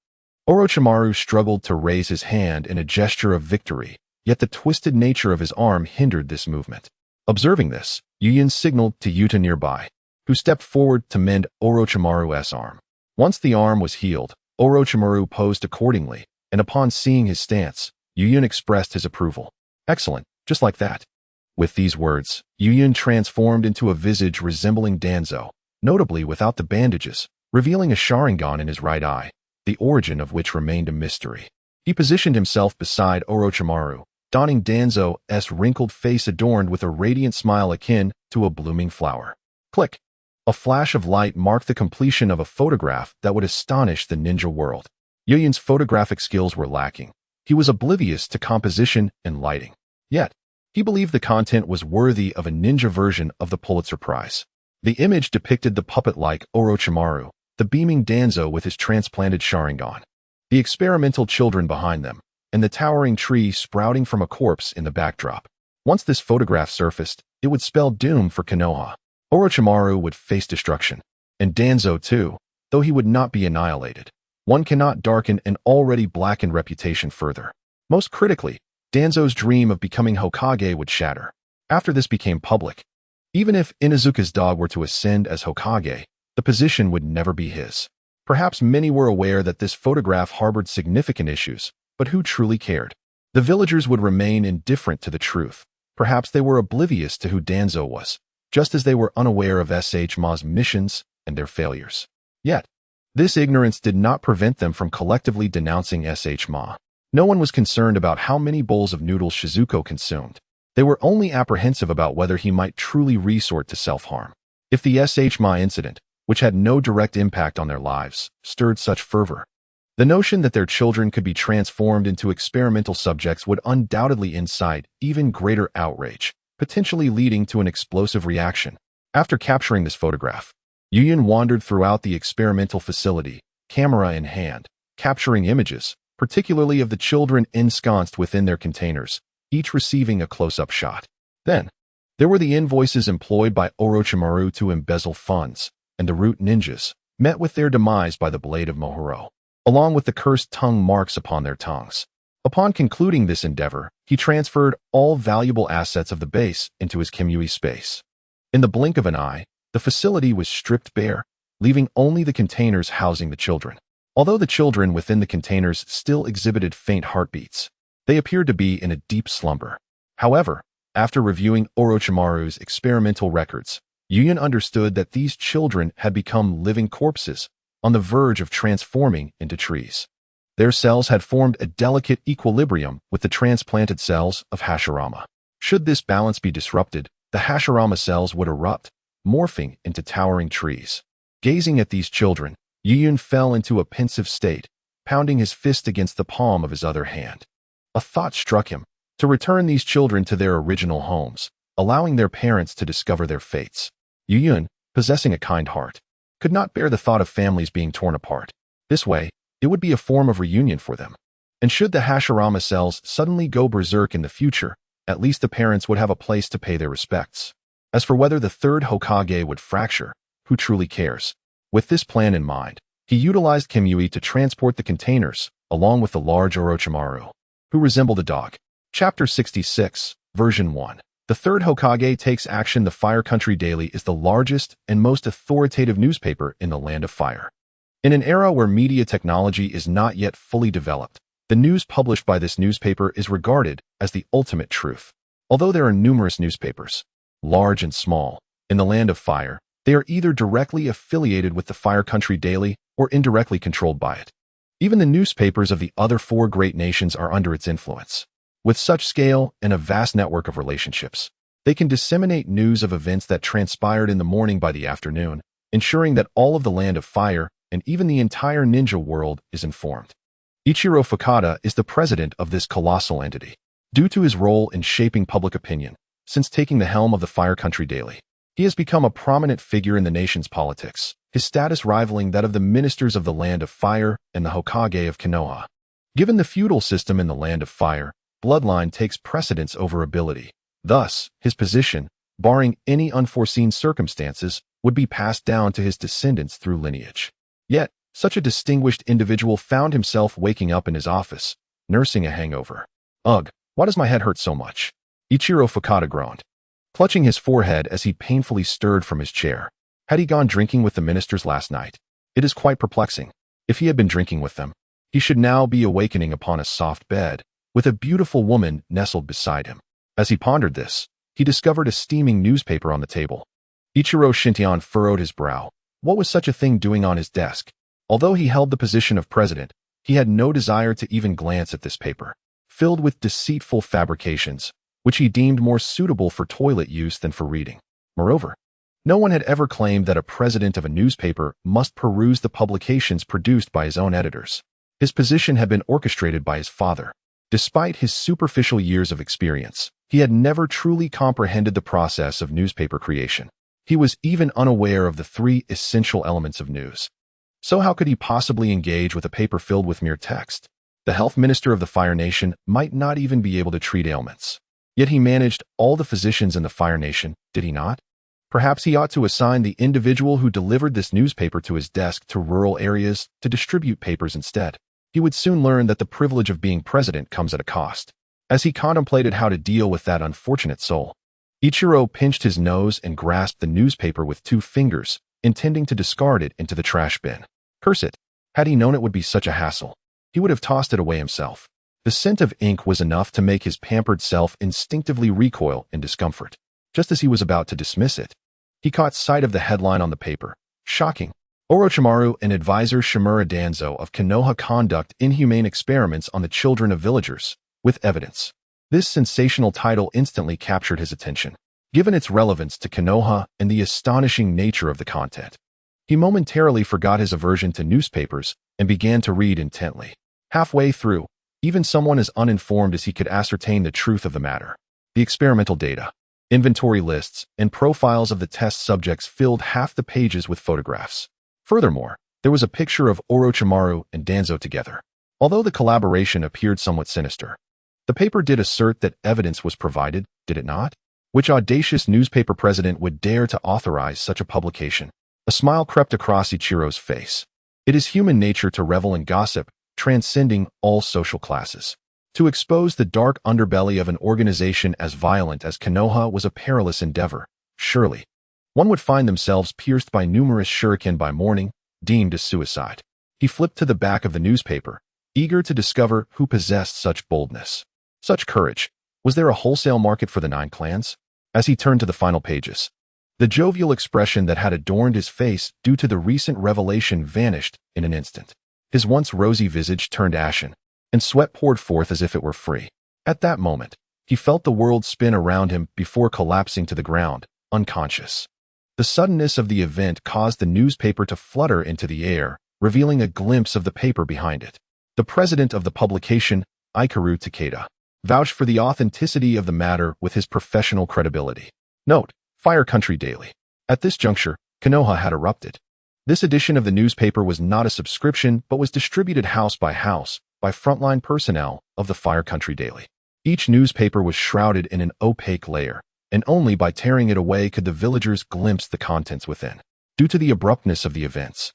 Orochimaru struggled to raise his hand in a gesture of victory, yet the twisted nature of his arm hindered this movement. Observing this, Yuyun signaled to Yuta nearby, who stepped forward to mend Orochimaru's arm. Once the arm was healed, Orochimaru posed accordingly, and upon seeing his stance, Yuyun expressed his approval. Excellent, just like that. With these words, Yuyun transformed into a visage resembling Danzo, notably without the bandages, revealing a Sharingan in his right eye, the origin of which remained a mystery. He positioned himself beside Orochimaru, donning Danzo's wrinkled face adorned with a radiant smile akin to a blooming flower. Click! A flash of light marked the completion of a photograph that would astonish the ninja world. Yuyun's photographic skills were lacking. He was oblivious to composition and lighting. Yet, he believed the content was worthy of a ninja version of the Pulitzer Prize. The image depicted the puppet-like Orochimaru, the beaming Danzo with his transplanted Sharingan, the experimental children behind them, and the towering tree sprouting from a corpse in the backdrop. Once this photograph surfaced, it would spell doom for Konoha. Orochimaru would face destruction, and Danzo too, though he would not be annihilated. One cannot darken an already blackened reputation further. Most critically, Danzo's dream of becoming Hokage would shatter. After this became public, even if Inuzuka's dog were to ascend as Hokage, the position would never be his. Perhaps many were aware that this photograph harbored significant issues, but who truly cared? The villagers would remain indifferent to the truth. Perhaps they were oblivious to who Danzo was, just as they were unaware of SHMA's missions and their failures. Yet, this ignorance did not prevent them from collectively denouncing SHMA. No one was concerned about how many bowls of noodles Shizuko consumed. They were only apprehensive about whether he might truly resort to self-harm. If the SHMA incident, which had no direct impact on their lives, stirred such fervor, the notion that their children could be transformed into experimental subjects would undoubtedly incite even greater outrage, potentially leading to an explosive reaction. After capturing this photograph, Yuyun wandered throughout the experimental facility, camera in hand, capturing images, particularly of the children ensconced within their containers, each receiving a close-up shot. Then, there were the invoices employed by Orochimaru to embezzle funds, and the root ninjas, met with their demise by the blade of Mohoro, along with the cursed tongue marks upon their tongues. Upon concluding this endeavor, he transferred all valuable assets of the base into his Kimui space. In the blink of an eye, the facility was stripped bare, leaving only the containers housing the children. Although the children within the containers still exhibited faint heartbeats, they appeared to be in a deep slumber. However, after reviewing Orochimaru's experimental records, Yuyan understood that these children had become living corpses, on the verge of transforming into trees. Their cells had formed a delicate equilibrium with the transplanted cells of Hashirama. Should this balance be disrupted, the Hashirama cells would erupt, morphing into towering trees. Gazing at these children, Yuyan fell into a pensive state, pounding his fist against the palm of his other hand. A thought struck him: to return these children to their original homes, allowing their parents to discover their fates. Yuyan, possessing a kind heart, could not bear the thought of families being torn apart. This way, it would be a form of reunion for them. And should the Hashirama cells suddenly go berserk in the future, at least the parents would have a place to pay their respects. As for whether the third Hokage would fracture, who truly cares? With this plan in mind, he utilized Kimui to transport the containers, along with the large Orochimaru, who resembled a dog. Chapter 66, Version 1. The third Hokage takes action. The Fire Country Daily is the largest and most authoritative newspaper in the Land of Fire. In an era where media technology is not yet fully developed, the news published by this newspaper is regarded as the ultimate truth. Although there are numerous newspapers, large and small, in the Land of Fire, they are either directly affiliated with the Fire Country Daily or indirectly controlled by it. Even the newspapers of the other four great nations are under its influence. With such scale and a vast network of relationships, they can disseminate news of events that transpired in the morning by the afternoon, ensuring that all of the Land of Fire and even the entire ninja world is informed. Ichiro Fukada is the president of this colossal entity. Due to his role in shaping public opinion, since taking the helm of the Fire Country Daily, he has become a prominent figure in the nation's politics, his status rivaling that of the ministers of the Land of Fire and the Hokage of Konoha. Given the feudal system in the Land of Fire, bloodline takes precedence over ability. Thus, his position, barring any unforeseen circumstances, would be passed down to his descendants through lineage. Yet, such a distinguished individual found himself waking up in his office, nursing a hangover. Ugh, why does my head hurt so much? Ichiro Fukada groaned, clutching his forehead as he painfully stirred from his chair. Had he gone drinking with the ministers last night? It is quite perplexing. If he had been drinking with them, he should now be awakening upon a soft bed, with a beautiful woman nestled beside him. As he pondered this, he discovered a steaming newspaper on the table. Ichiro Shintian furrowed his brow. What was such a thing doing on his desk? Although he held the position of president, he had no desire to even glance at this paper, filled with deceitful fabrications, which he deemed more suitable for toilet use than for reading. Moreover, no one had ever claimed that a president of a newspaper must peruse the publications produced by his own editors. His position had been orchestrated by his father. Despite his superficial years of experience, he had never truly comprehended the process of newspaper creation. He was even unaware of the three essential elements of news. So how could he possibly engage with a paper filled with mere text? The health minister of the Fire Nation might not even be able to treat ailments. Yet he managed all the physicians in the Fire Nation, did he not? Perhaps he ought to assign the individual who delivered this newspaper to his desk to rural areas to distribute papers instead. He would soon learn that the privilege of being president comes at a cost. As he contemplated how to deal with that unfortunate soul, Ichiro pinched his nose and grasped the newspaper with 2 fingers, intending to discard it into the trash bin. Curse it! Had he known it would be such a hassle, he would have tossed it away himself. The scent of ink was enough to make his pampered self instinctively recoil in discomfort. Just as he was about to dismiss it, he caught sight of the headline on the paper. Shocking. Orochimaru and advisor Shimura Danzo of Konoha conduct inhumane experiments on the children of villagers, with evidence. This sensational title instantly captured his attention, given its relevance to Konoha and the astonishing nature of the content. He momentarily forgot his aversion to newspapers and began to read intently. Halfway through, even someone as uninformed as he could ascertain the truth of the matter. The experimental data, inventory lists, and profiles of the test subjects filled half the pages with photographs. Furthermore, there was a picture of Orochimaru and Danzo together. Although the collaboration appeared somewhat sinister, the paper did assert that evidence was provided, did it not? Which audacious newspaper president would dare to authorize such a publication? A smile crept across Ichiro's face. It is human nature to revel in gossip, transcending all social classes. To expose the dark underbelly of an organization as violent as Konoha was a perilous endeavor. Surely, one would find themselves pierced by numerous shuriken by morning, deemed as suicide. He flipped to the back of the newspaper, eager to discover who possessed such boldness, such courage. Was there a wholesale market for the 9 clans? As he turned to the final pages, the jovial expression that had adorned his face due to the recent revelation vanished in an instant. His once rosy visage turned ashen, and sweat poured forth as if it were free. At that moment, he felt the world spin around him before collapsing to the ground, unconscious. The suddenness of the event caused the newspaper to flutter into the air, revealing a glimpse of the paper behind it. The president of the publication, Ikaru Takeda, vouched for the authenticity of the matter with his professional credibility. Note: Fire Country Daily. At this juncture, Konoha had erupted. This edition of the newspaper was not a subscription but was distributed house by frontline personnel of the Fire Country Daily. Each newspaper was shrouded in an opaque layer, and only by tearing it away could the villagers glimpse the contents within. Due to the abruptness of the events,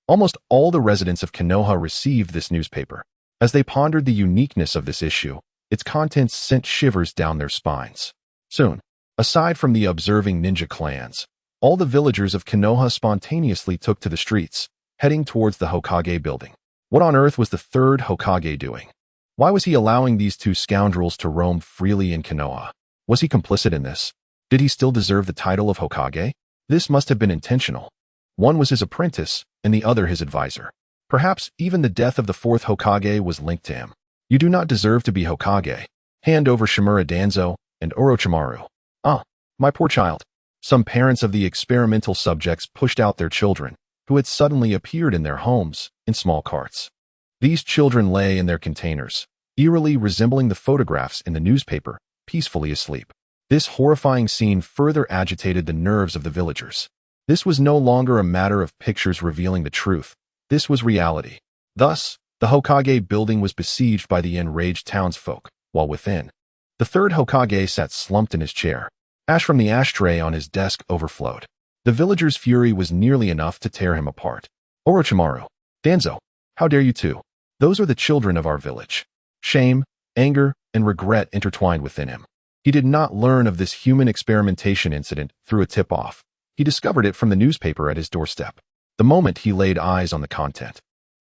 almost all the residents of Konoha received this newspaper. As they pondered the uniqueness of this issue, its contents sent shivers down their spines. Soon, aside from the observing ninja clans, all the villagers of Konoha spontaneously took to the streets, heading towards the Hokage building. What on earth was the third Hokage doing? Why was he allowing these 2 scoundrels to roam freely in Konoha? Was he complicit in this? Did he still deserve the title of Hokage? This must have been intentional. One was his apprentice, and the other his advisor. Perhaps even the death of the 4th Hokage was linked to him. You do not deserve to be Hokage. Hand over Shimura Danzo and Orochimaru. Ah, my poor child. Some parents of the experimental subjects pushed out their children, who had suddenly appeared in their homes, in small carts. These children lay in their containers, eerily resembling the photographs in the newspaper, peacefully asleep. This horrifying scene further agitated the nerves of the villagers. This was no longer a matter of pictures revealing the truth. This was reality. Thus, the Hokage building was besieged by the enraged townsfolk, while within, the 3rd Hokage sat slumped in his chair. Ash from the ashtray on his desk overflowed. The villagers' fury was nearly enough to tear him apart. Orochimaru, Danzo, how dare you 2? Those are the children of our village. Shame, anger, and regret intertwined within him. He did not learn of this human experimentation incident through a tip-off. He discovered it from the newspaper at his doorstep. The moment he laid eyes on the content,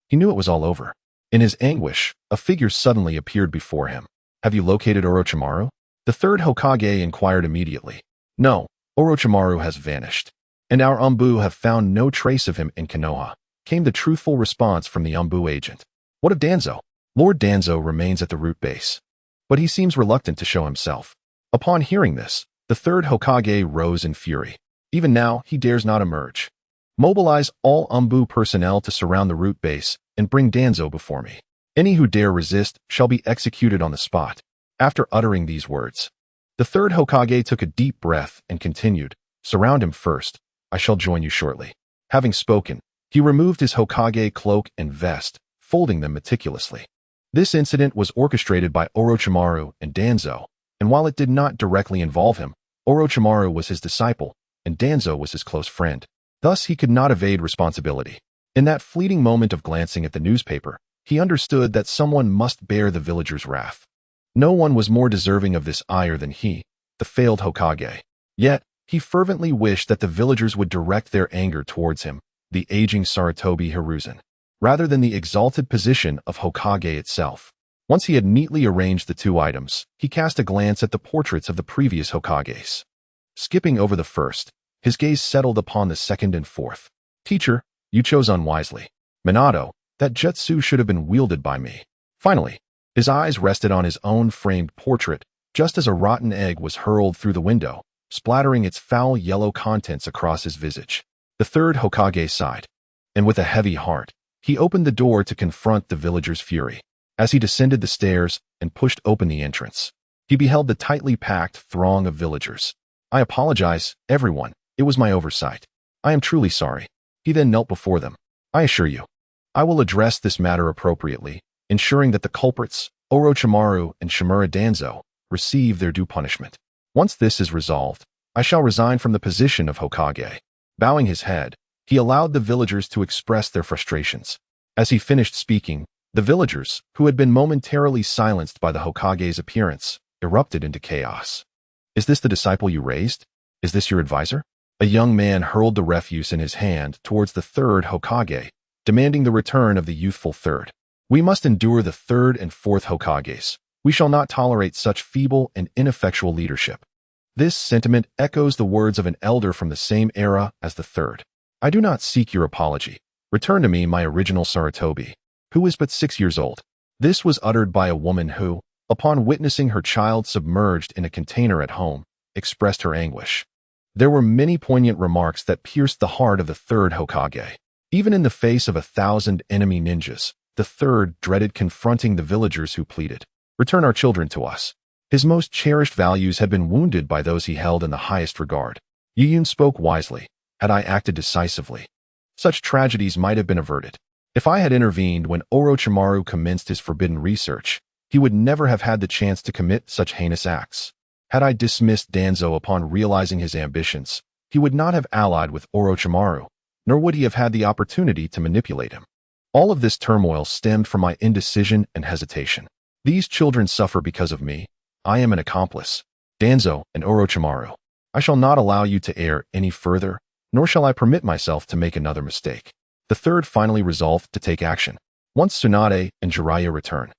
he knew it was all over. In his anguish, a figure suddenly appeared before him. Have you located Orochimaru? The 3rd Hokage inquired immediately. No, Orochimaru has vanished, and our Umbu have found no trace of him in Konoha, came the truthful response from the Umbu agent. What of Danzo? Lord Danzo remains at the root base, but he seems reluctant to show himself. Upon hearing this, the 3rd Hokage rose in fury. Even now, he dares not emerge. Mobilize all Umbu personnel to surround the root base and bring Danzo before me. Any who dare resist shall be executed on the spot. After uttering these words, the 3rd Hokage took a deep breath and continued, surround him first. I shall join you shortly. Having spoken, he removed his Hokage cloak and vest, folding them meticulously. This incident was orchestrated by Orochimaru and Danzo, and while it did not directly involve him, Orochimaru was his disciple, and Danzo was his close friend. Thus, he could not evade responsibility. In that fleeting moment of glancing at the newspaper, he understood that someone must bear the villagers' wrath. No one was more deserving of this ire than he, the failed Hokage. Yet, he fervently wished that the villagers would direct their anger towards him, the aging Sarutobi Hiruzen, rather than the exalted position of Hokage itself. Once he had neatly arranged the 2 items, he cast a glance at the portraits of the previous Hokages. Skipping over the first, his gaze settled upon the 2nd and 4th. Teacher, you chose unwisely. Minato, that jutsu should have been wielded by me. Finally, his eyes rested on his own framed portrait, just as a rotten egg was hurled through the window, splattering its foul yellow contents across his visage. The 3rd Hokage sighed, and with a heavy heart, he opened the door to confront the villagers' fury. As he descended the stairs and pushed open the entrance, he beheld the tightly packed throng of villagers. I apologize, everyone. It was my oversight. I am truly sorry. He then knelt before them. I assure you, I will address this matter appropriately, ensuring that the culprits, Orochimaru and Shimura Danzo, receive their due punishment. Once this is resolved, I shall resign from the position of Hokage. Bowing his head, he allowed the villagers to express their frustrations. As he finished speaking, the villagers, who had been momentarily silenced by the Hokage's appearance, erupted into chaos. Is this the disciple you raised? Is this your advisor? A young man hurled the refuse in his hand towards the third Hokage, demanding the return of the youthful third. We must endure the third and fourth Hokages. We shall not tolerate such feeble and ineffectual leadership. This sentiment echoes the words of an elder from the same era as the third. I do not seek your apology. Return to me my original Sarutobi, who is but 6 years old. This was uttered by a woman who, upon witnessing her child submerged in a container at home, expressed her anguish. There were many poignant remarks that pierced the heart of the third Hokage. Even in the face of 1,000 enemy ninjas, the third dreaded confronting the villagers who pleaded, "Return our children to us." His most cherished values had been wounded by those he held in the highest regard. Yuyun spoke wisely. Had I acted decisively, such tragedies might have been averted. If I had intervened when Orochimaru commenced his forbidden research, he would never have had the chance to commit such heinous acts. Had I dismissed Danzo upon realizing his ambitions, he would not have allied with Orochimaru, nor would he have had the opportunity to manipulate him. All of this turmoil stemmed from my indecision and hesitation. These children suffer because of me. I am an accomplice. Danzo and Orochimaru, I shall not allow you to err any further, nor shall I permit myself to make another mistake. The third finally resolved to take action. Once Tsunade and Jiraiya return,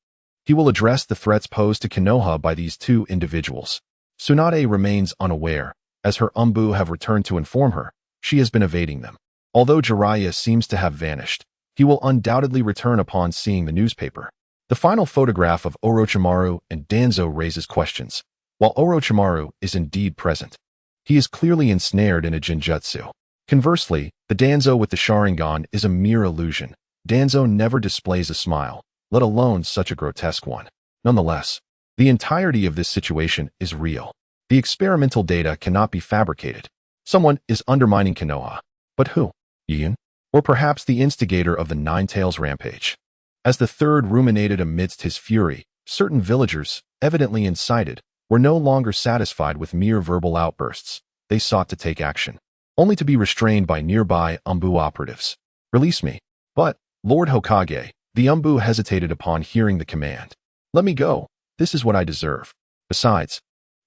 he will address the threats posed to Konoha by these two individuals. Tsunade remains unaware, as her Umbu have returned to inform her. She has been evading them. Although Jiraiya seems to have vanished, he will undoubtedly return upon seeing the newspaper. The final photograph of Orochimaru and Danzo raises questions. While Orochimaru is indeed present, he is clearly ensnared in a genjutsu. Conversely, the Danzo with the Sharingan is a mere illusion. Danzo never displays a smile, let alone such a grotesque one. Nonetheless, the entirety of this situation is real. The experimental data cannot be fabricated. Someone is undermining Konoha. But who? Yuyun? Or perhaps the instigator of the Nine Tails rampage? As the third ruminated amidst his fury, certain villagers, evidently incited, were no longer satisfied with mere verbal outbursts. They sought to take action, only to be restrained by nearby Umbu operatives. Release me. But, Lord Hokage, the Umbu hesitated upon hearing the command. Let me go. This is what I deserve. Besides,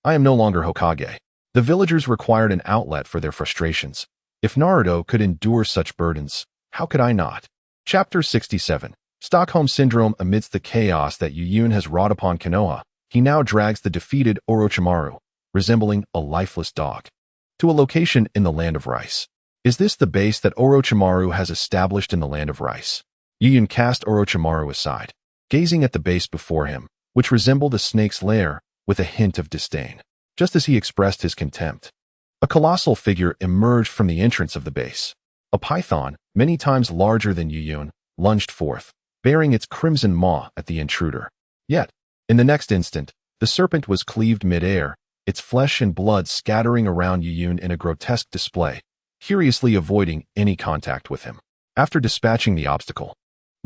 I am no longer Hokage. The villagers required an outlet for their frustrations. If Naruto could endure such burdens, how could I not? Chapter 67. Stockholm Syndrome. Amidst the chaos that Yuyun has wrought upon Konoha, he now drags the defeated Orochimaru, resembling a lifeless dog, to a location in the Land of Rice. Is this the base that Orochimaru has established in the Land of Rice? Yuyun cast Orochimaru aside, gazing at the base before him, which resembled a snake's lair, with a hint of disdain. Just as he expressed his contempt, a colossal figure emerged from the entrance of the base. A python, many times larger than Yuyun, lunged forth, bearing its crimson maw at the intruder. Yet, in the next instant, the serpent was cleaved mid-air, its flesh and blood scattering around Yuyun in a grotesque display, curiously avoiding any contact with him. After dispatching the obstacle,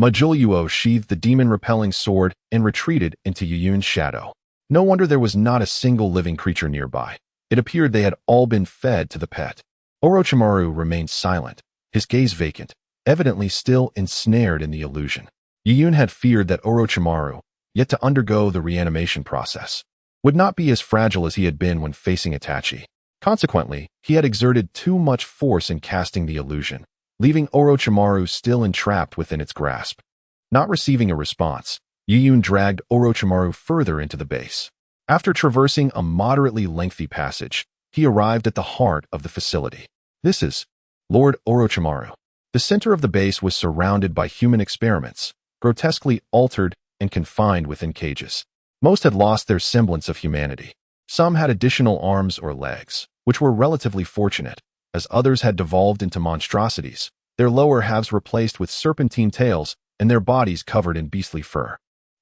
Majuluo sheathed the demon-repelling sword and retreated into Yuyun's shadow. No wonder there was not a single living creature nearby. It appeared they had all been fed to the pet. Orochimaru remained silent, his gaze vacant, evidently still ensnared in the illusion. Yuyun had feared that Orochimaru, yet to undergo the reanimation process, would not be as fragile as he had been when facing Itachi. Consequently, he had exerted too much force in casting the illusion, leaving Orochimaru still entrapped within its grasp. Not receiving a response, Yuyun dragged Orochimaru further into the base. After traversing a moderately lengthy passage, he arrived at the heart of the facility. This is Lord Orochimaru. The center of the base was surrounded by human experiments, grotesquely altered and confined within cages. Most had lost their semblance of humanity. Some had additional arms or legs, which were relatively fortunate, as others had devolved into monstrosities, their lower halves replaced with serpentine tails and their bodies covered in beastly fur.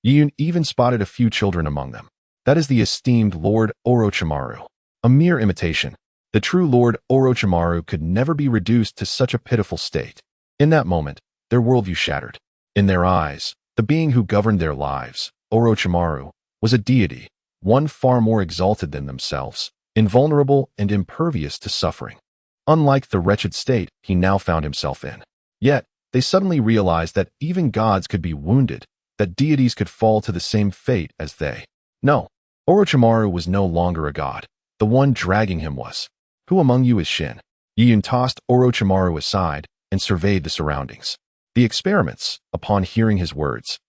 Yuyun even spotted a few children among them. That is the esteemed Lord Orochimaru. A mere imitation. The true Lord Orochimaru could never be reduced to such a pitiful state. In that moment, their worldview shattered. In their eyes, The being who governed their lives, Orochimaru, was a deity, one far more exalted than themselves, invulnerable and impervious to suffering. Unlike the wretched state he now found himself in. Yet, they suddenly realized that even gods could be wounded, that deities could fall to the same fate as they. No, Orochimaru was no longer a god. The one dragging him was. Who among you is Shin? Yuyun tossed Orochimaru aside and surveyed the surroundings. The experiments, upon hearing his words,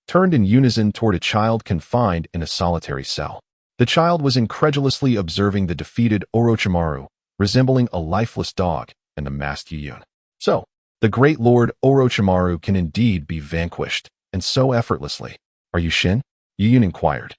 turned in unison toward a child confined in a solitary cell. The child was incredulously observing the defeated Orochimaru, resembling a lifeless dog, and the masked Yuyun. So, the great lord Orochimaru can indeed be vanquished, and so effortlessly. Are you Shin? Yuyun inquired.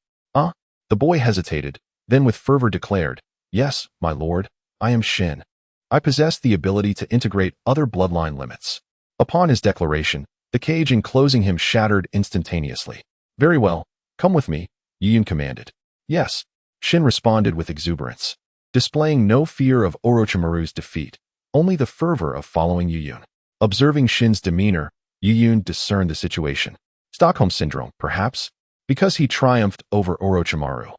The boy hesitated, then with fervor declared, Yes, my lord, I am Shin. I possess the ability to integrate other bloodline limits. Upon his declaration, the cage enclosing him shattered instantaneously. Very well, come with me, Yuyun commanded. Yes, Shin responded with exuberance, displaying no fear of Orochimaru's defeat, only the fervor of following Yuyun. Observing Shin's demeanor, Yuyun discerned the situation. Stockholm Syndrome, perhaps? Because he triumphed over Orochimaru.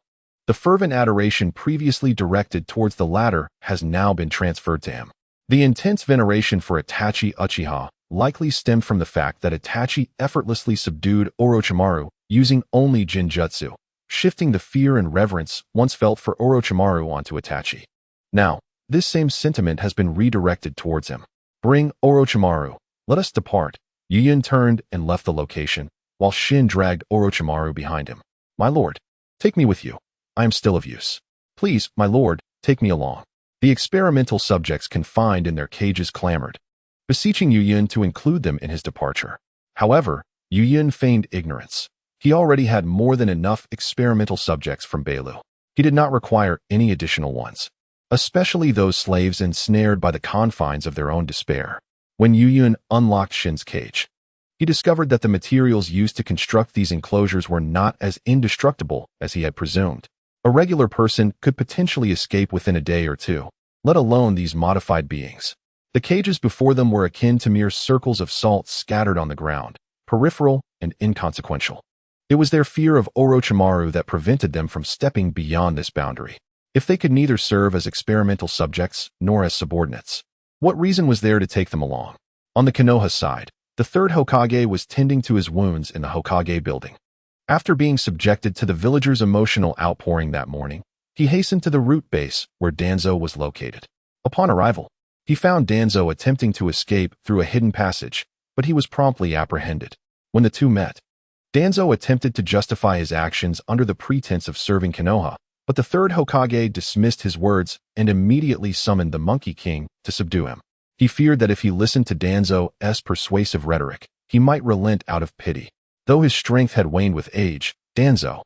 The fervent adoration previously directed towards the latter has now been transferred to him. The intense veneration for Itachi Uchiha likely stemmed from the fact that Itachi effortlessly subdued Orochimaru using only Jinjutsu, shifting the fear and reverence once felt for Orochimaru onto Itachi. Now, this same sentiment has been redirected towards him. Bring Orochimaru, let us depart. Yuyun turned and left the location, while Shin dragged Orochimaru behind him. My lord, take me with you. I am still of use. Please, my lord, take me along. The experimental subjects confined in their cages clamored, beseeching Yuyun to include them in his departure. However, Yuyun feigned ignorance. He already had more than enough experimental subjects from Beilu. He did not require any additional ones, especially those slaves ensnared by the confines of their own despair. When Yuyun unlocked Shin's cage, he discovered that the materials used to construct these enclosures were not as indestructible as he had presumed. A regular person could potentially escape within a day or two, let alone these modified beings. The cages before them were akin to mere circles of salt scattered on the ground, peripheral and inconsequential. It was their fear of Orochimaru that prevented them from stepping beyond this boundary. If they could neither serve as experimental subjects nor as subordinates, what reason was there to take them along? On the Konoha side, the third Hokage was tending to his wounds in the Hokage building. After being subjected to the villagers' emotional outpouring that morning, he hastened to the root base where Danzo was located. Upon arrival, he found Danzo attempting to escape through a hidden passage, but he was promptly apprehended. When the two met, Danzo attempted to justify his actions under the pretense of serving Konoha, but the third Hokage dismissed his words and immediately summoned the Monkey King to subdue him. He feared that if he listened to Danzo's persuasive rhetoric, he might relent out of pity. Though his strength had waned with age, Danzo,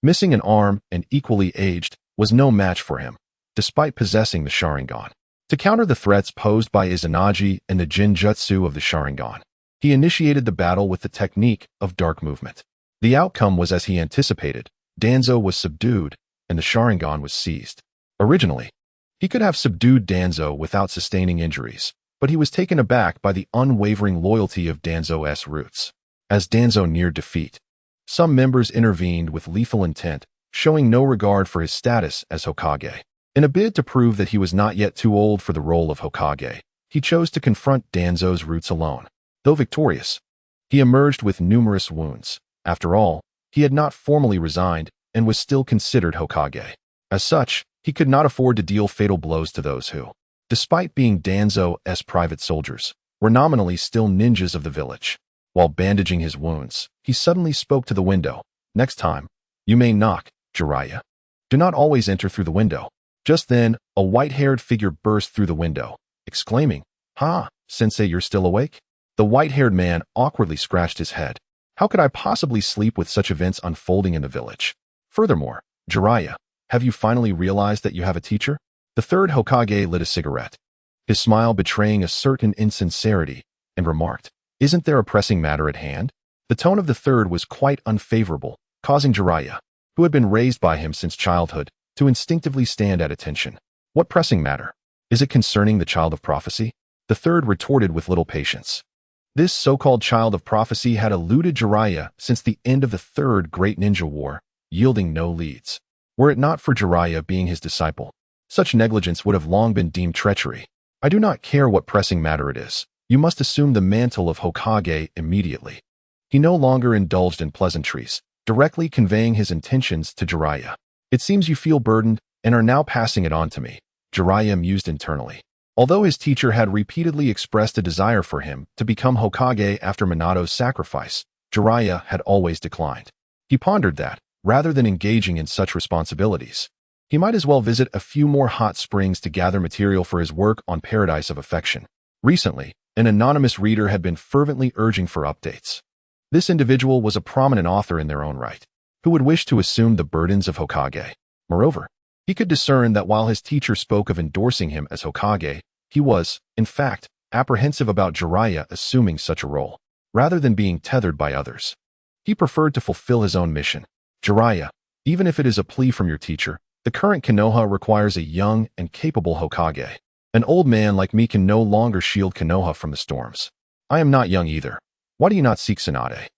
missing an arm and equally aged, was no match for him, despite possessing the Sharingan. To counter the threats posed by Izanagi and the Jinjutsu of the Sharingan, he initiated the battle with the technique of dark movement. The outcome was as he anticipated. Danzo was subdued, and the Sharingan was seized. Originally, he could have subdued Danzo without sustaining injuries, but he was taken aback by the unwavering loyalty of Danzo's roots. As Danzo neared defeat, some members intervened with lethal intent, showing no regard for his status as Hokage. In a bid to prove that he was not yet too old for the role of Hokage, he chose to confront Danzo's roots alone. Though victorious, he emerged with numerous wounds. After all, he had not formally resigned and was still considered Hokage. As such, he could not afford to deal fatal blows to those who, despite being Danzo's private soldiers, were nominally still ninjas of the village. While bandaging his wounds, he suddenly spoke to the window. Next time, you may knock, Jiraiya. Do not always enter through the window. Just then, a white-haired figure burst through the window, exclaiming, Ha, Sensei, you're still awake? The white-haired man awkwardly scratched his head. How could I possibly sleep with such events unfolding in the village? Furthermore, Jiraiya, have you finally realized that you have a teacher? The third Hokage lit a cigarette, his smile betraying a certain insincerity, and remarked, Isn't there a pressing matter at hand? The tone of the third was quite unfavorable, causing Jiraiya, who had been raised by him since childhood, to instinctively stand at attention. What pressing matter? Is it concerning the child of prophecy? The third retorted with little patience. This so-called child of prophecy had eluded Jiraiya since the end of the Third Great Ninja War, yielding no leads. Were it not for Jiraiya being his disciple, such negligence would have long been deemed treachery. I do not care what pressing matter it is. You must assume the mantle of Hokage immediately. He no longer indulged in pleasantries, directly conveying his intentions to Jiraiya. It seems you feel burdened and are now passing it on to me, Jiraiya mused internally. Although his teacher had repeatedly expressed a desire for him to become Hokage after Minato's sacrifice, Jiraiya had always declined. He pondered that, rather than engaging in such responsibilities, he might as well visit a few more hot springs to gather material for his work on Paradise of Affection. Recently, an anonymous reader had been fervently urging for updates. This individual was a prominent author in their own right, who would wish to assume the burdens of Hokage. Moreover, he could discern that while his teacher spoke of endorsing him as Hokage, he was, in fact, apprehensive about Jiraiya assuming such a role, rather than being tethered by others. He preferred to fulfill his own mission. Jiraiya, even if it is a plea from your teacher, the current Konoha requires a young and capable Hokage. An old man like me can no longer shield Konoha from the storms. I am not young either. Why do you not seek Tsunade?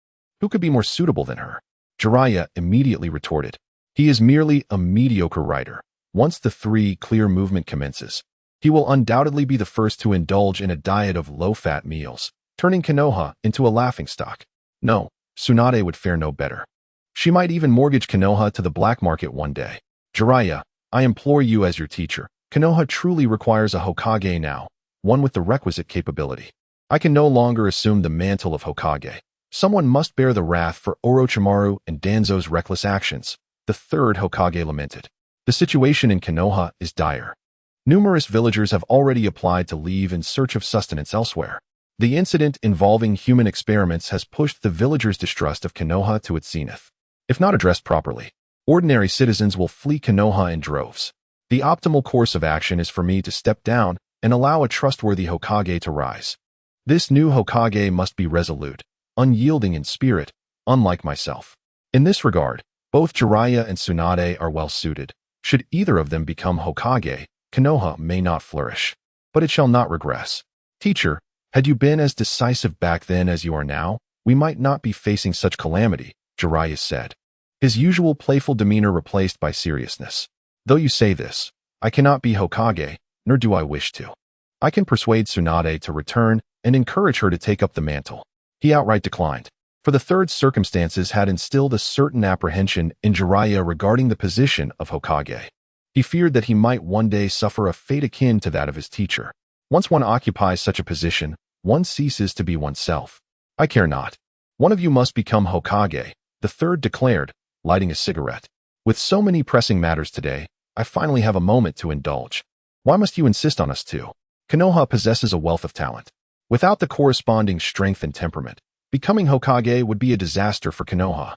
Who could be more suitable than her? Jiraiya immediately retorted. He is merely a mediocre rider. Once the clear movement commences, he will undoubtedly be the first to indulge in a diet of low-fat meals, turning Konoha into a laughingstock. No, Tsunade would fare no better. She might even mortgage Konoha to the black market one day. Jiraiya, I implore you as your teacher, Konoha truly requires a Hokage now, one with the requisite capability. I can no longer assume the mantle of Hokage. Someone must bear the wrath for Orochimaru and Danzo's reckless actions, the third Hokage lamented. The situation in Konoha is dire. Numerous villagers have already applied to leave in search of sustenance elsewhere. The incident involving human experiments has pushed the villagers' distrust of Konoha to its zenith. If not addressed properly, ordinary citizens will flee Konoha in droves. The optimal course of action is for me to step down and allow a trustworthy Hokage to rise. This new Hokage must be resolute, unyielding in spirit, unlike myself. In this regard, both Jiraiya and Tsunade are well suited. Should either of them become Hokage, Konoha may not flourish, but it shall not regress. Teacher, had you been as decisive back then as you are now, we might not be facing such calamity, Jiraiya said, his usual playful demeanor replaced by seriousness. Though you say this, I cannot be Hokage, nor do I wish to. I can persuade Tsunade to return and encourage her to take up the mantle. He outright declined, for the third circumstances had instilled a certain apprehension in Jiraiya regarding the position of Hokage. He feared that he might one day suffer a fate akin to that of his teacher. Once one occupies such a position, one ceases to be oneself. I care not. One of you must become Hokage, the third declared, lighting a cigarette. With so many pressing matters today, I finally have a moment to indulge. Why must you insist on us two? Konoha possesses a wealth of talent. Without the corresponding strength and temperament, becoming Hokage would be a disaster for Konoha.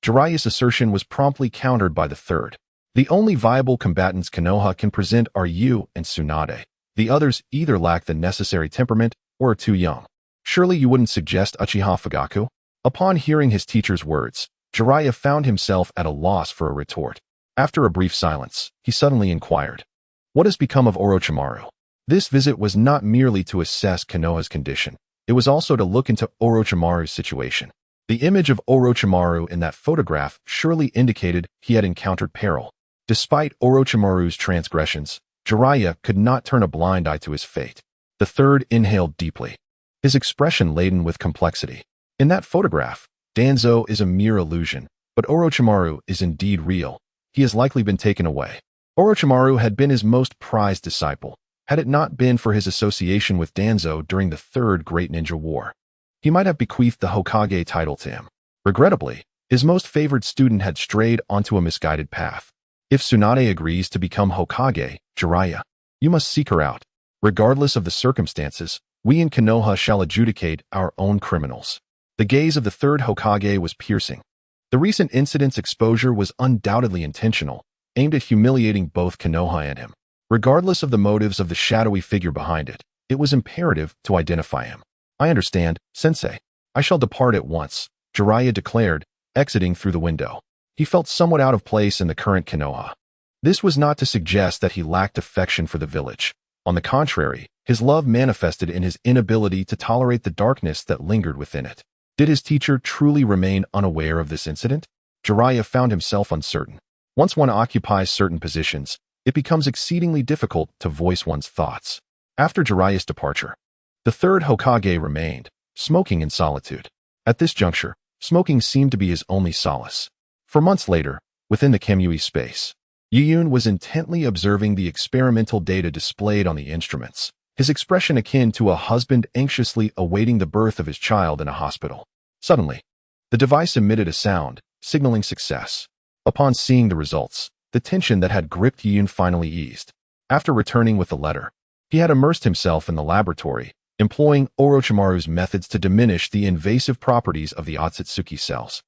Jiraiya's assertion was promptly countered by the third. The only viable combatants Konoha can present are you and Tsunade. The others either lack the necessary temperament or are too young. Surely you wouldn't suggest Uchiha Fugaku? Upon hearing his teacher's words, Jiraiya found himself at a loss for a retort. After a brief silence, he suddenly inquired, what has become of Orochimaru? This visit was not merely to assess Konoha's condition. It was also to look into Orochimaru's situation. The image of Orochimaru in that photograph surely indicated he had encountered peril. Despite Orochimaru's transgressions, Jiraiya could not turn a blind eye to his fate. The third inhaled deeply, his expression laden with complexity. In that photograph, Danzo is a mere illusion, but Orochimaru is indeed real. He has likely been taken away. Orochimaru had been his most prized disciple, had it not been for his association with Danzo during the Third Great Ninja War. He might have bequeathed the Hokage title to him. Regrettably, his most favored student had strayed onto a misguided path. If Tsunade agrees to become Hokage, Jiraiya, you must seek her out. Regardless of the circumstances, we in Konoha shall adjudicate our own criminals. The gaze of the third Hokage was piercing. The recent incident's exposure was undoubtedly intentional, aimed at humiliating both Konoha and him. Regardless of the motives of the shadowy figure behind it, it was imperative to identify him. I understand, Sensei. I shall depart at once, Jiraiya declared, exiting through the window. He felt somewhat out of place in the current Konoha. This was not to suggest that he lacked affection for the village. On the contrary, his love manifested in his inability to tolerate the darkness that lingered within it. Did his teacher truly remain unaware of this incident? Jiraiya found himself uncertain. Once one occupies certain positions, it becomes exceedingly difficult to voice one's thoughts. After Jiraiya's departure, the third Hokage remained, smoking in solitude. At this juncture, smoking seemed to be his only solace. For months later, within the Kamui space, Yuyun was intently observing the experimental data displayed on the instruments, his expression akin to a husband anxiously awaiting the birth of his child in a hospital. Suddenly, the device emitted a sound, signaling success. Upon seeing the results, the tension that had gripped Yuyun finally eased. After returning with the letter, he had immersed himself in the laboratory, employing Orochimaru's methods to diminish the invasive properties of the Otsutsuki cells.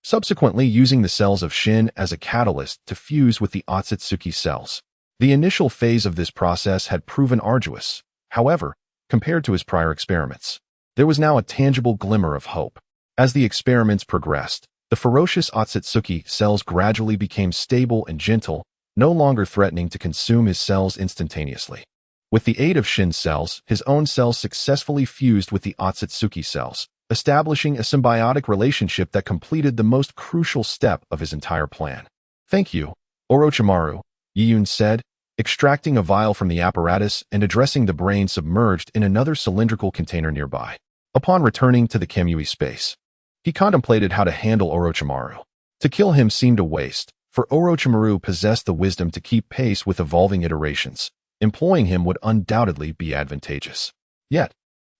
Subsequently using the cells of Shin as a catalyst to fuse with the Otsutsuki cells. The initial phase of this process had proven arduous. However, compared to his prior experiments, there was now a tangible glimmer of hope. As the experiments progressed, the ferocious Otsutsuki cells gradually became stable and gentle, no longer threatening to consume his cells instantaneously. With the aid of Shin's cells, his own cells successfully fused with the Otsutsuki cells, establishing a symbiotic relationship that completed the most crucial step of his entire plan. "Thank you, Orochimaru," Yuyun said, extracting a vial from the apparatus and addressing the brain submerged in another cylindrical container nearby. Upon returning to the Kamui space, he contemplated how to handle Orochimaru. To kill him seemed a waste, for Orochimaru possessed the wisdom to keep pace with evolving iterations. Employing him would undoubtedly be advantageous. Yet,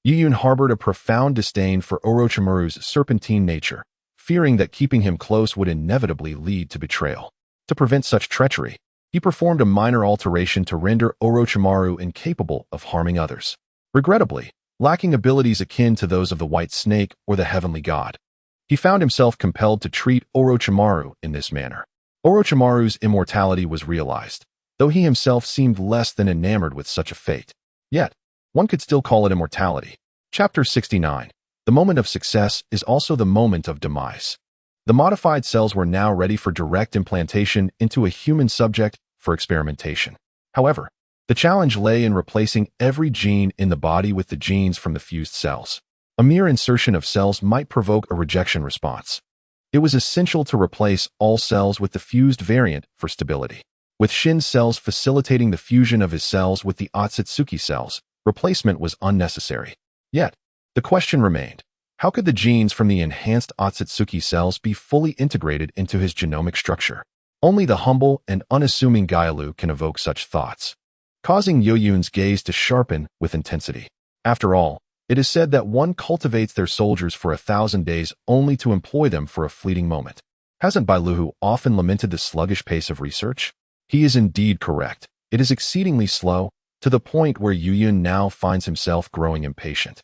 Yuyun harbored a profound disdain for Orochimaru's serpentine nature, fearing that keeping him close would inevitably lead to betrayal. To prevent such treachery, he performed a minor alteration to render Orochimaru incapable of harming others. Regrettably, lacking abilities akin to those of the White Snake or the Heavenly God, he found himself compelled to treat Orochimaru in this manner. Orochimaru's immortality was realized, though he himself seemed less than enamored with such a fate. Yet, one could still call it immortality. Chapter 69. The moment of success is also the moment of demise. The modified cells were now ready for direct implantation into a human subject for experimentation. However, the challenge lay in replacing every gene in the body with the genes from the fused cells. A mere insertion of cells might provoke a rejection response. It was essential to replace all cells with the fused variant for stability. With Shin's cells facilitating the fusion of his cells with the Otsutsuki cells, replacement was unnecessary. Yet, the question remained, how could the genes from the enhanced Otsutsuki cells be fully integrated into his genomic structure? Only the humble and unassuming Gyaloo can evoke such thoughts, causing Yuyun's gaze to sharpen with intensity. After all, it is said that one cultivates their soldiers for 1,000 days only to employ them for a fleeting moment. Hasn't Bailuhu often lamented the sluggish pace of research? He is indeed correct. It is exceedingly slow, to the point where Yuyun now finds himself growing impatient.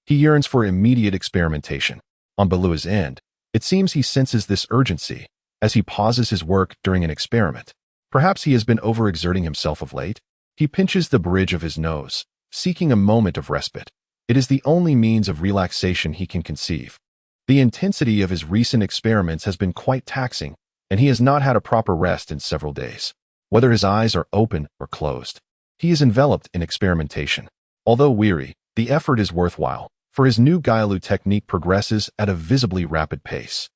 He yearns for immediate experimentation. On Bailuhu's end, it seems he senses this urgency as he pauses his work during an experiment. Perhaps he has been overexerting himself of late. He pinches the bridge of his nose, seeking a moment of respite. It is the only means of relaxation he can conceive. The intensity of his recent experiments has been quite taxing, and he has not had a proper rest in several days. Whether his eyes are open or closed, he is enveloped in experimentation. Although weary, the effort is worthwhile, for his new Gyaloo technique progresses at a visibly rapid pace.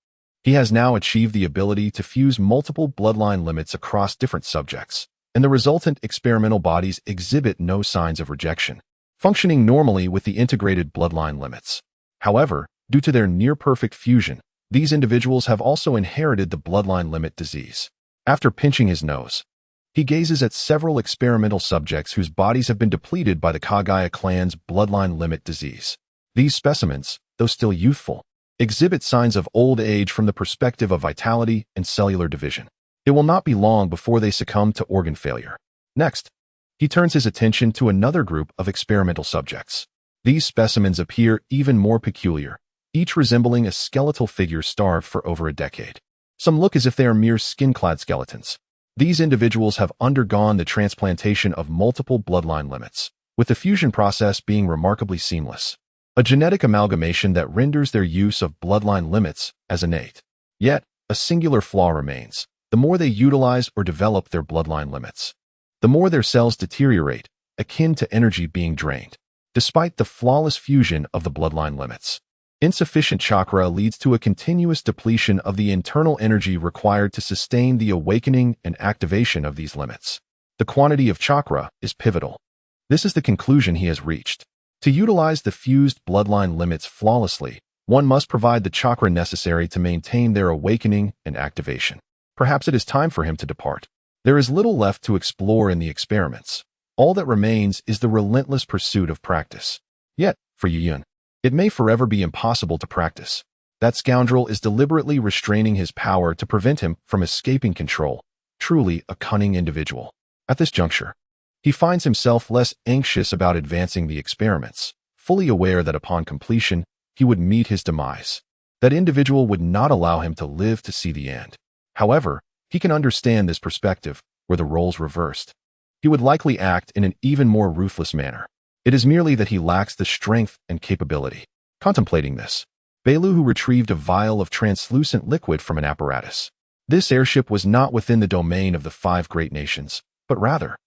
He has now achieved the ability to fuse multiple bloodline limits across different subjects, and the resultant experimental bodies exhibit no signs of rejection, functioning normally with the integrated bloodline limits. However, due to their near-perfect fusion, these individuals have also inherited the bloodline limit disease. After pinching his nose, he gazes at several experimental subjects whose bodies have been depleted by the Kagaya clan's bloodline limit disease. These specimens, though still youthful, exhibit signs of old age from the perspective of vitality and cellular division. It will not be long before they succumb to organ failure. Next, he turns his attention to another group of experimental subjects. These specimens appear even more peculiar, each resembling a skeletal figure starved for over a decade. Some look as if they are mere skin-clad skeletons. These individuals have undergone the transplantation of multiple bloodline limits, with the fusion process being remarkably seamless. A genetic amalgamation that renders their use of bloodline limits as innate. Yet, a singular flaw remains. The more they utilize or develop their bloodline limits, the more their cells deteriorate, akin to energy being drained. Despite the flawless fusion of the bloodline limits, insufficient chakra leads to a continuous depletion of the internal energy required to sustain the awakening and activation of these limits. The quantity of chakra is pivotal. This is the conclusion he has reached. To utilize the fused bloodline limits flawlessly, one must provide the chakra necessary to maintain their awakening and activation. Perhaps it is time for him to depart. There is little left to explore in the experiments. All that remains is the relentless pursuit of practice. Yet, for Yuyun, it may forever be impossible to practice. That scoundrel is deliberately restraining his power to prevent him from escaping control. Truly a cunning individual. At this juncture, he finds himself less anxious about advancing the experiments, fully aware that upon completion, he would meet his demise. That individual would not allow him to live to see the end. However, he can understand this perspective, where the roles reversed. He would likely act in an even more ruthless manner. It is merely that he lacks the strength and capability. Contemplating this, Beilu retrieved a vial of translucent liquid from an apparatus. This airship was not within the domain of the 5 great nations, but rather,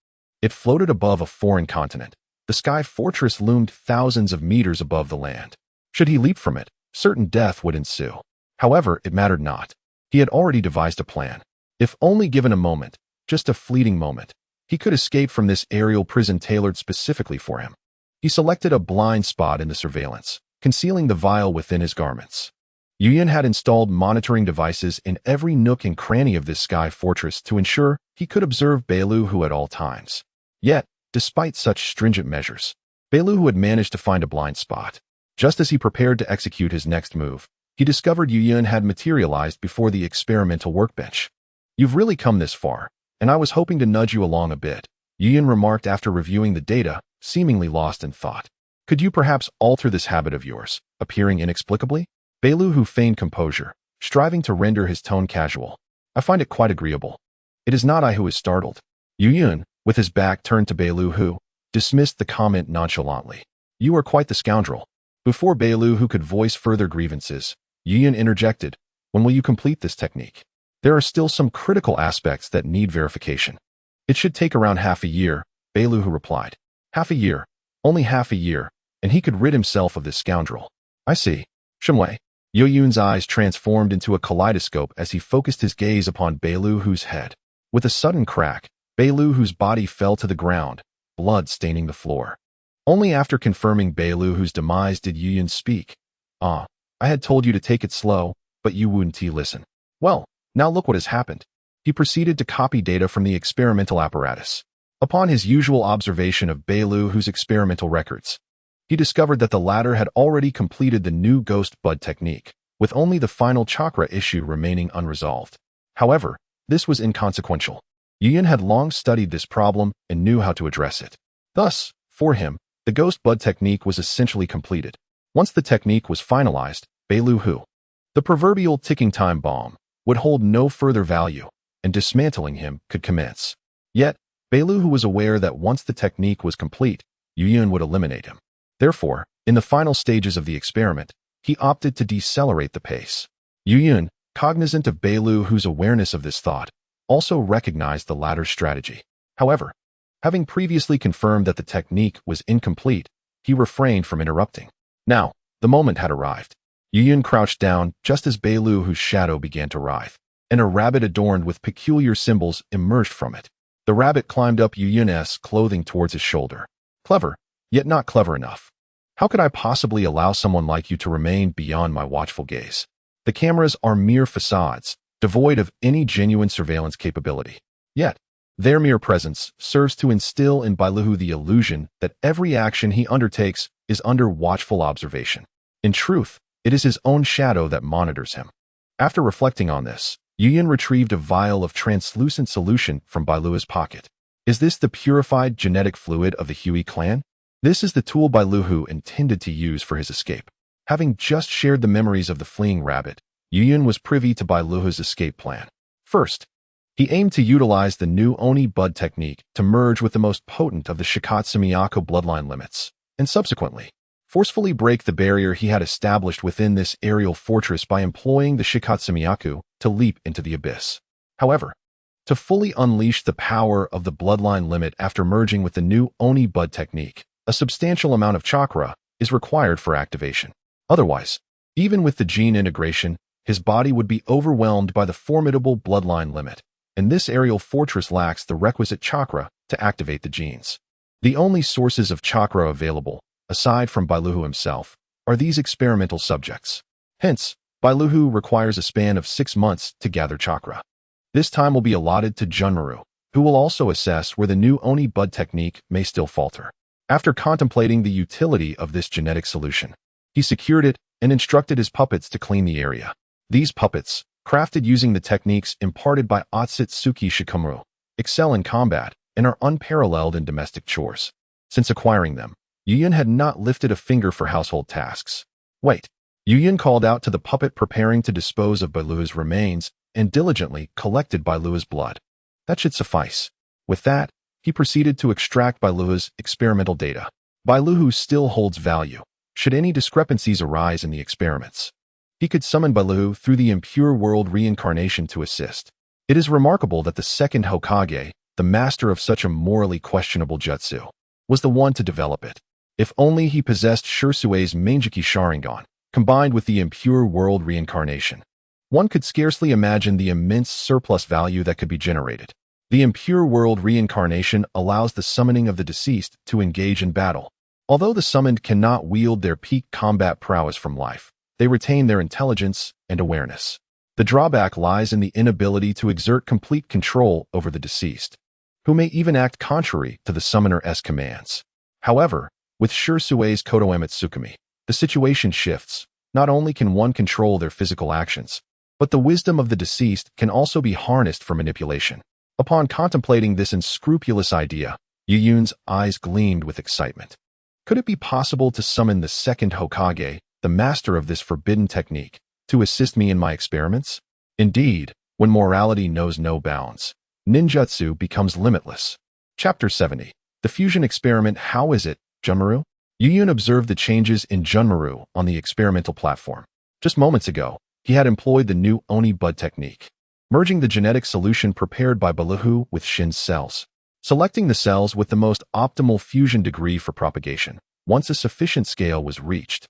it floated above a foreign continent. The sky fortress loomed thousands of meters above the land. Should he leap from it, certain death would ensue. However, it mattered not. He had already devised a plan. If only given a moment, just a fleeting moment, he could escape from this aerial prison tailored specifically for him. He selected a blind spot in the surveillance, concealing the vial within his garments. Yuyun had installed monitoring devices in every nook and cranny of this sky fortress to ensure he could observe Beilu at all times. Yet, despite such stringent measures, Beilu had managed to find a blind spot. Just as he prepared to execute his next move, he discovered Yuyun had materialized before the experimental workbench. "You've really come this far, and I was hoping to nudge you along a bit," Yuyun remarked after reviewing the data, seemingly lost in thought. "Could you perhaps alter this habit of yours, appearing inexplicably?" Beilu feigned composure, striving to render his tone casual. "I find it quite agreeable. It is not I who is startled." Yuyun, with his back turned to Beilu, dismissed the comment nonchalantly. "You are quite the scoundrel." Before Beilu could voice further grievances, Yuyun interjected, "When will you complete this technique? There are still some critical aspects that need verification." "It should take around half a year," Beilu replied. "Half a year, only half a year, and he could rid himself of this scoundrel." "I see." Shumwei. Yuyun's eyes transformed into a kaleidoscope as he focused his gaze upon Beilu's head. With a sudden crack, Beilu's body fell to the ground, blood staining the floor. Only after confirming Beilu's demise did Yuyun speak. "Ah, I had told you to take it slow, but you wouldn't listen. Well, now look what has happened." He proceeded to copy data from the experimental apparatus. Upon his usual observation of Beilu's experimental records, he discovered that the latter had already completed the new ghost bud technique, with only the final chakra issue remaining unresolved. However, this was inconsequential. Yuyun had long studied this problem and knew how to address it. Thus, for him, the ghost bud technique was essentially completed. Once the technique was finalized, Beilu, the proverbial ticking time bomb, would hold no further value, and dismantling him could commence. Yet, Beilu was aware that once the technique was complete, Yuyun would eliminate him. Therefore, in the final stages of the experiment, he opted to decelerate the pace. Yuyun, cognizant of Beilu's awareness of this thought, also recognized the latter's strategy. However, having previously confirmed that the technique was incomplete, he refrained from interrupting. Now, the moment had arrived. Yuyun crouched down just as Beilu's shadow began to writhe, and a rabbit adorned with peculiar symbols emerged from it. The rabbit climbed up Yuyun's clothing towards his shoulder. "Clever, yet not clever enough. How could I possibly allow someone like you to remain beyond my watchful gaze? The cameras are mere facades, devoid of any genuine surveillance capability. Yet, their mere presence serves to instill in Beilu the illusion that every action he undertakes is under watchful observation. In truth, it is his own shadow that monitors him." After reflecting on this, Yuyun retrieved a vial of translucent solution from Beilu's pocket. "Is this the purified genetic fluid of the Hui clan? This is the tool Beilu intended to use for his escape." Having just shared the memories of the fleeing rabbit, Yuyun was privy to Beilu's escape plan. First, he aimed to utilize the new Oni Bud technique to merge with the most potent of the Shikatsumiyaku bloodline limits, and subsequently, forcefully break the barrier he had established within this aerial fortress by employing the Shikatsumiyaku to leap into the abyss. However, To fully unleash the power of the bloodline limit after merging with the new Oni Bud technique, a substantial amount of chakra is required for activation. Otherwise, even with the gene integration, his body would be overwhelmed by the formidable bloodline limit, and this aerial fortress lacks the requisite chakra to activate the genes. The only sources of chakra available, aside from Bailuhu himself, are these experimental subjects. Hence, Bailuhu requires a span of 6 months to gather chakra. This time will be allotted to Junmaru, who will also assess where the new Oni Bud technique may still falter. After contemplating the utility of this genetic solution, he secured it and instructed his puppets to clean the area. These puppets, crafted using the techniques imparted by Otsutsuki Shikamaru, excel in combat and are unparalleled in domestic chores. Since acquiring them, Yuyan had not lifted a finger for household tasks. Wait. Yuyan called out to the puppet preparing to dispose of Bailuhu's remains and diligently collected Bailuhu's blood. That should suffice. With that, he proceeded to extract Bailuhu's experimental data. Bailuhu still holds value, should any discrepancies arise in the experiments. He could summon Bailuhu through the impure world reincarnation to assist. It is remarkable that the second Hokage, the master of such a morally questionable jutsu, was the one to develop it. If only he possessed Shursue's Manjiki Sharingan, combined with the impure world reincarnation. One could scarcely imagine the immense surplus value that could be generated. The impure world reincarnation allows the summoning of the deceased to engage in battle. Although the summoned cannot wield their peak combat prowess from life, they retain their intelligence and awareness. The drawback lies in the inability to exert complete control over the deceased, who may even act contrary to the summoner's commands. However, with Shursue's Koto Amatsukami, the situation shifts. Not only can one control their physical actions, but the wisdom of the deceased can also be harnessed for manipulation. Upon contemplating this unscrupulous idea, Yuyan's eyes gleamed with excitement. Could it be possible to summon the second Hokage, the master of this forbidden technique, to assist me in my experiments? Indeed, when morality knows no bounds, ninjutsu becomes limitless. Chapter 70. The Fusion Experiment. How is it, Junmaru? Yuyan observed the changes in Junmaru on the experimental platform. Just moments ago, he had employed the new Oni Bud technique, merging the genetic solution prepared by Bailuhu with Shin's cells, selecting the cells with the most optimal fusion degree for propagation. Once a sufficient scale was reached,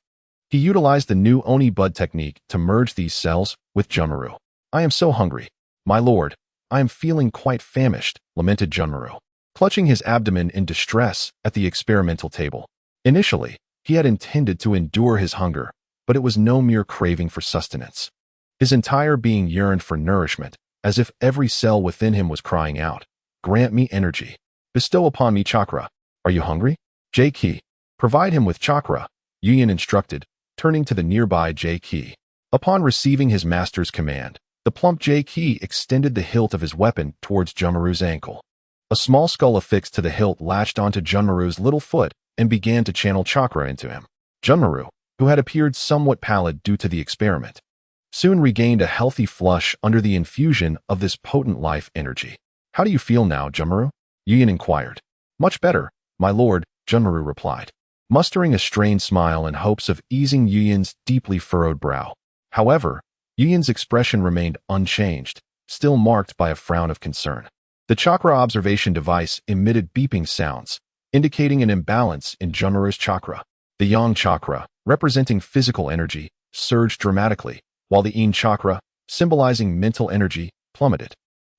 he utilized the new Oni Bud technique to merge these cells with Junmaru. I am so hungry. My lord, I am feeling quite famished, lamented Junmaru, clutching his abdomen in distress at the experimental table. Initially, he had intended to endure his hunger, but it was no mere craving for sustenance. His entire being yearned for nourishment, as if every cell within him was crying out, "Grant me energy. Bestow upon me chakra. Are you hungry? J-Ki, provide him with chakra," Yuyan instructed, turning to the nearby J-Ki. Upon receiving his master's command, the plump J-Ki extended the hilt of his weapon towards Junmaru's ankle. A small skull affixed to the hilt latched onto Junmaru's little foot and began to channel chakra into him. Junmaru, who had appeared somewhat pallid due to the experiment, soon regained a healthy flush under the infusion of this potent life energy. How do you feel now, Junmaru? Yuyan inquired. Much better, my lord, Junmaru replied, mustering a strained smile in hopes of easing Yuyan's deeply furrowed brow. However, Yuyan's expression remained unchanged, still marked by a frown of concern. The chakra observation device emitted beeping sounds, indicating an imbalance in Junmaru's chakra. The yang chakra, representing physical energy, surged dramatically, while the yin chakra, symbolizing mental energy, plummeted.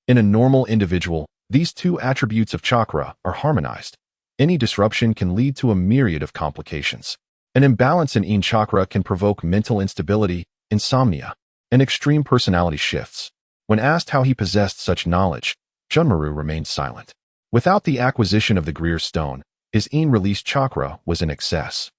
In a normal individual, these two attributes of chakra are harmonized. Any disruption can lead to a myriad of complications. An imbalance in yin chakra can provoke mental instability, insomnia, and extreme personality shifts. When asked how he possessed such knowledge, Junmaru remained silent. Without the acquisition of the Grail Stone, his yin-released chakra was in excess.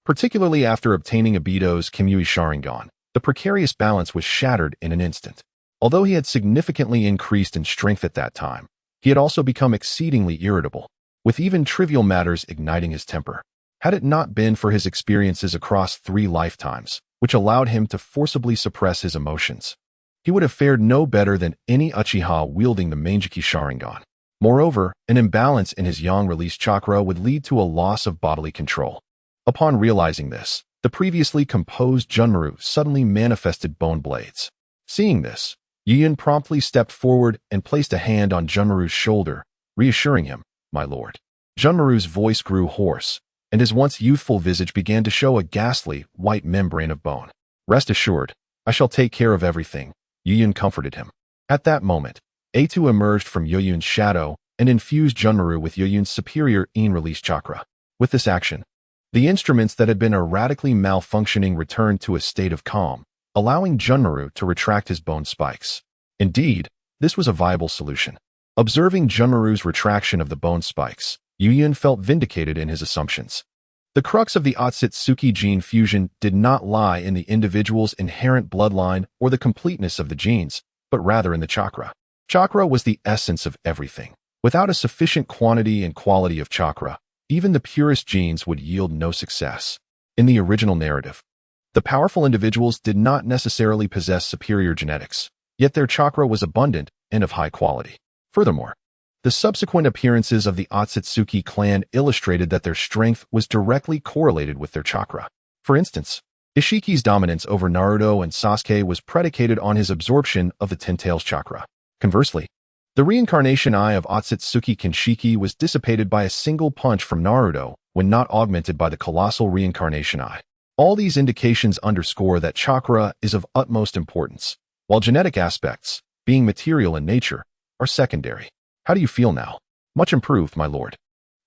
Particularly after obtaining Obito's Kimui Sharingan, the precarious balance was shattered in an instant. Although he had significantly increased in strength at that time, he had also become exceedingly irritable, with even trivial matters igniting his temper. Had it not been for his experiences across 3 lifetimes, which allowed him to forcibly suppress his emotions, he would have fared no better than any Uchiha wielding the Manjiki Sharingan. Moreover, an imbalance in his yang-released chakra would lead to a loss of bodily control. Upon realizing this, the previously composed Junmaru suddenly manifested bone blades. Seeing this, Yuyun promptly stepped forward and placed a hand on Junmaru's shoulder, reassuring him, "My lord." Junmaru's voice grew hoarse, and his once youthful visage began to show a ghastly, white membrane of bone. "Rest assured, I shall take care of everything," Yuyun comforted him. At that moment, A2 emerged from Yuyun's shadow and infused Junmaru with Yuyun's superior in-release chakra. With this action, the instruments that had been erratically malfunctioning returned to a state of calm, allowing Junmaru to retract his bone spikes. Indeed, this was a viable solution. Observing Junmaru's retraction of the bone spikes, Yuyun felt vindicated in his assumptions. The crux of the Otsutsuki gene fusion did not lie in the individual's inherent bloodline or the completeness of the genes, but rather in the chakra. Chakra was the essence of everything. Without a sufficient quantity and quality of chakra, even the purest genes would yield no success. In the original narrative, the powerful individuals did not necessarily possess superior genetics, yet their chakra was abundant and of high quality. Furthermore, the subsequent appearances of the Otsutsuki clan illustrated that their strength was directly correlated with their chakra. For instance, Ishiki's dominance over Naruto and Sasuke was predicated on his absorption of the Ten Tails chakra. Conversely, the reincarnation eye of Otsutsuki Kinshiki was dissipated by a single punch from Naruto when not augmented by the colossal reincarnation eye. All these indications underscore that chakra is of utmost importance, while genetic aspects, being material in nature, are secondary. "How do you feel now?" "Much improved, my lord.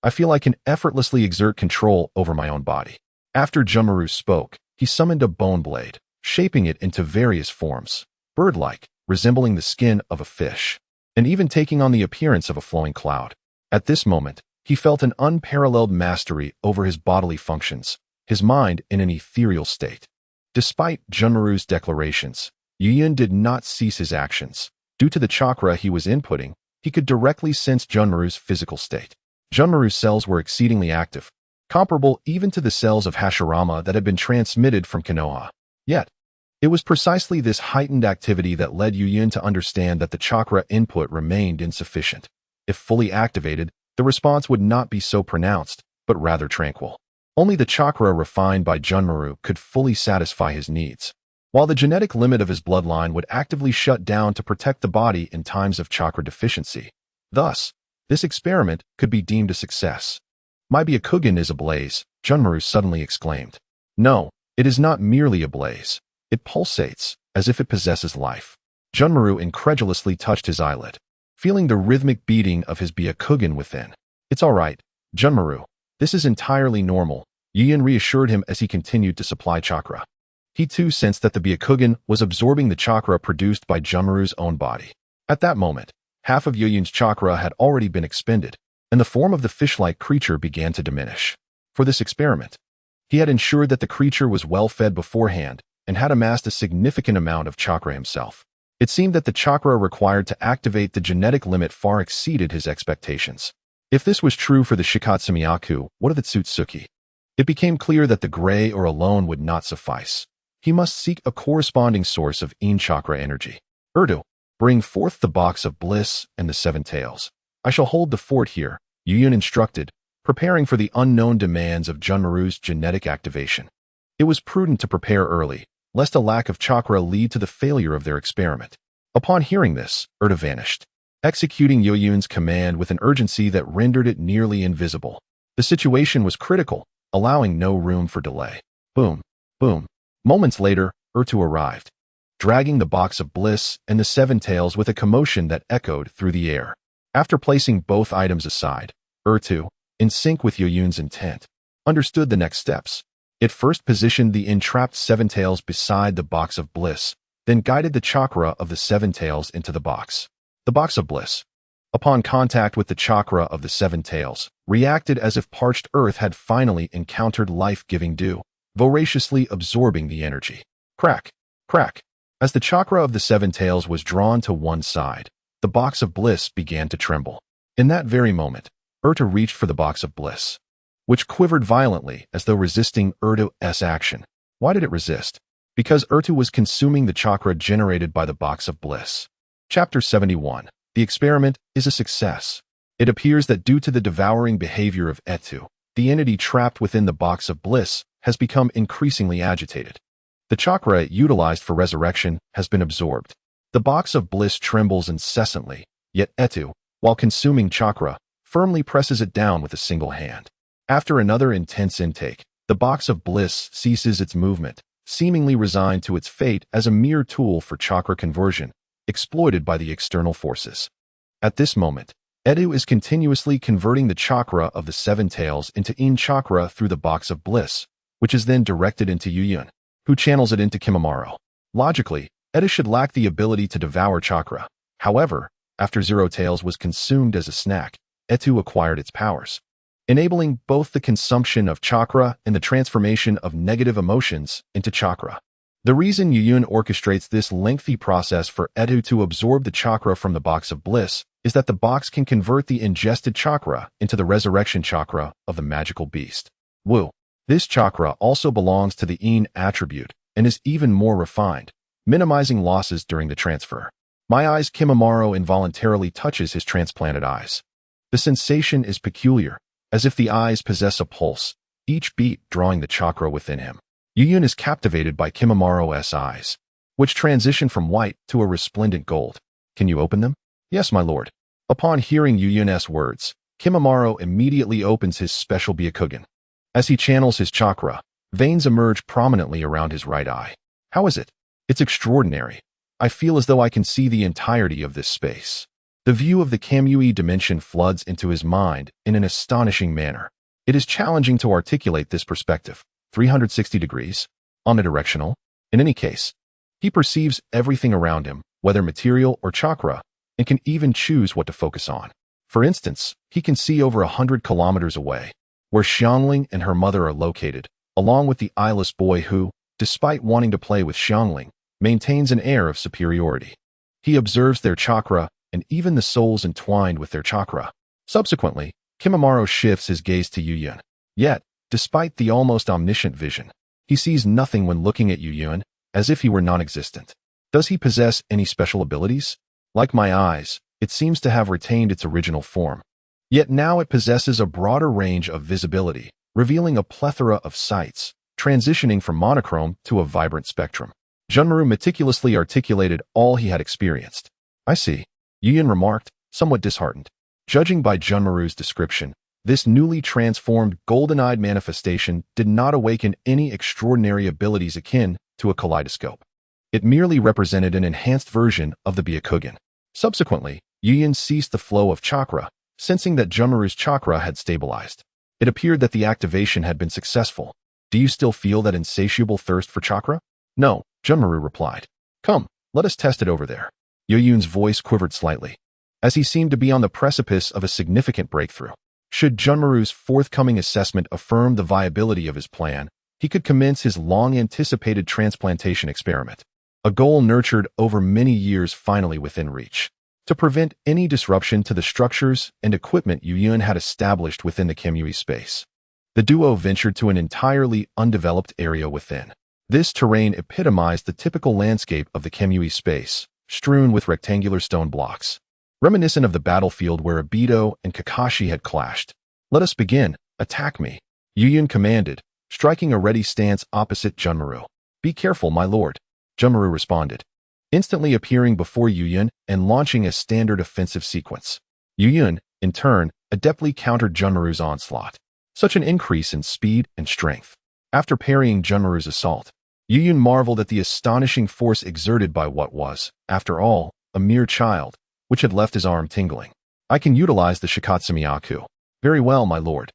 I feel I can effortlessly exert control over my own body." After Junmaru spoke, he summoned a bone blade, shaping it into various forms, bird-like, resembling the skin of a fish, and even taking on the appearance of a flowing cloud. At this moment, he felt an unparalleled mastery over his bodily functions, his mind in an ethereal state. Despite Junmaru's declarations, Yuyun did not cease his actions. Due to the chakra he was inputting, he could directly sense Junmaru's physical state. Junmaru's cells were exceedingly active, comparable even to the cells of Hashirama that had been transmitted from Konoha. Yet, it was precisely this heightened activity that led Yuyun to understand that the chakra input remained insufficient. If fully activated, the response would not be so pronounced, but rather tranquil. Only the chakra refined by Junmaru could fully satisfy his needs, while the genetic limit of his bloodline would actively shut down to protect the body in times of chakra deficiency. Thus, this experiment could be deemed a success. "My Byakugan is ablaze," Junmaru suddenly exclaimed. "No, it is not merely ablaze. It pulsates, as if it possesses life." Junmaru incredulously touched his eyelid, feeling the rhythmic beating of his Byakugan within. "It's all right, Junmaru. This is entirely normal," Yuyun reassured him as he continued to supply chakra. He too sensed that the Byakugan was absorbing the chakra produced by Junmaru's own body. At that moment, half of Yuyun's chakra had already been expended, and the form of the fish-like creature began to diminish. For this experiment, he had ensured that the creature was well fed beforehand and had amassed a significant amount of chakra himself. It seemed that the chakra required to activate the genetic limit far exceeded his expectations. If this was true for the Shikatsumiyaku, what of the Tsutsuki? It became clear that the gray or alone would not suffice. He must seek a corresponding source of in chakra energy. "Urdu, bring forth the box of bliss and the seven tails. I shall hold the fort here," Yuyun instructed, preparing for the unknown demands of Junmaru's genetic activation. It was prudent to prepare early, lest a lack of chakra lead to the failure of their experiment. Upon hearing this, Urdu vanished, executing Yuyun's command with an urgency that rendered it nearly invisible. The situation was critical, allowing no room for delay. Boom, boom. Moments later, Urdu arrived, dragging the box of bliss and the seven tails with a commotion that echoed through the air. After placing both items aside, Urdu, in sync with Yuyun's intent, understood the next steps. It first positioned the entrapped seven tails beside the box of bliss, then guided the chakra of the seven tails into the box. The box of bliss, upon contact with the chakra of the seven tails, reacted as if parched earth had finally encountered life-giving dew, voraciously absorbing the energy. Crack, crack. As the chakra of the seven tails was drawn to one side, the box of bliss began to tremble. In that very moment, Urdu reached for the box of bliss, which quivered violently as though resisting Urdu's action. Why did it resist? Because Urdu was consuming the chakra generated by the box of bliss. Chapter 71. The experiment is a success. It appears that due to the devouring behavior of Etu, the entity trapped within the box of bliss has become increasingly agitated. The chakra it utilized for resurrection has been absorbed. The box of bliss trembles incessantly, yet Etu, while consuming chakra, firmly presses it down with a single hand. After another intense intake, the box of bliss ceases its movement, seemingly resigned to its fate as a mere tool for chakra conversion, exploited by the external forces. At this moment, Etu is continuously converting the chakra of the seven tails into in chakra through the box of bliss, which is then directed into Yuyun, who channels it into Kimimaro. Logically, Etu should lack the ability to devour chakra. However, after Zero Tails was consumed as a snack, Etu acquired its powers, enabling both the consumption of chakra and the transformation of negative emotions into chakra. The reason Yuyun orchestrates this lengthy process for Etu to absorb the chakra from the box of bliss is that the box can convert the ingested chakra into the resurrection chakra of the magical beast. Wu. This chakra also belongs to the Yin attribute and is even more refined, minimizing losses during the transfer. My eyes Kimimaro involuntarily touches his transplanted eyes. The sensation is peculiar, as if the eyes possess a pulse, each beat drawing the chakra within him. Yuyun is captivated by Kimimaro's eyes, which transition from white to a resplendent gold. Can you open them? Yes, my lord. Upon hearing Yuyun's words, Kimimaro immediately opens his special Byakugan. As he channels his chakra, veins emerge prominently around his right eye. How is it? It's extraordinary. I feel as though I can see the entirety of this space. The view of the Kamui dimension floods into his mind in an astonishing manner. It is challenging to articulate this perspective. 360 degrees, omnidirectional. In any case, he perceives everything around him, whether material or chakra, and can even choose what to focus on. For instance, he can see over 100 kilometers away, where Xiangling and her mother are located, along with the eyeless boy who, despite wanting to play with Xiangling, maintains an air of superiority. He observes their chakra and even the souls entwined with their chakra. Subsequently, Kimimaro shifts his gaze to Yuyun. Yet, despite the almost omniscient vision, he sees nothing when looking at Yuyun, as if he were non-existent. Does he possess any special abilities? Like my eyes, it seems to have retained its original form. Yet now it possesses a broader range of visibility, revealing a plethora of sights, transitioning from monochrome to a vibrant spectrum. Junmaru meticulously articulated all he had experienced. I see, Yuyun remarked, somewhat disheartened. Judging by Junmaru's description, this newly transformed golden-eyed manifestation did not awaken any extraordinary abilities akin to a kaleidoscope. It merely represented an enhanced version of the Byakugan. Subsequently, Yuyun ceased the flow of chakra, sensing that Junmaru's chakra had stabilized. It appeared that the activation had been successful. Do you still feel that insatiable thirst for chakra? No, Junmaru replied. Come, let us test it over there. Yuyun's voice quivered slightly, as he seemed to be on the precipice of a significant breakthrough. Should Junmaru's forthcoming assessment affirm the viability of his plan, he could commence his long-anticipated transplantation experiment, a goal nurtured over many years finally within reach. To prevent any disruption to the structures and equipment Yuyun had established within the Kamui space, the duo ventured to an entirely undeveloped area within. This terrain epitomized the typical landscape of the Kamui space, strewn with rectangular stone blocks, reminiscent of the battlefield where Obito and Kakashi had clashed. Let us begin. Attack me, Yuyun commanded, striking a ready stance opposite Junmaru. Be careful, my lord, Junmaru responded, instantly appearing before Yuyun and launching a standard offensive sequence. Yuyun, in turn, adeptly countered Junmaru's onslaught. Such an increase in speed and strength. After parrying Junmaru's assault, Yuyun marveled at the astonishing force exerted by what was, after all, a mere child, which had left his arm tingling. I can utilize the Shikatsumiyaku. Very well, my lord.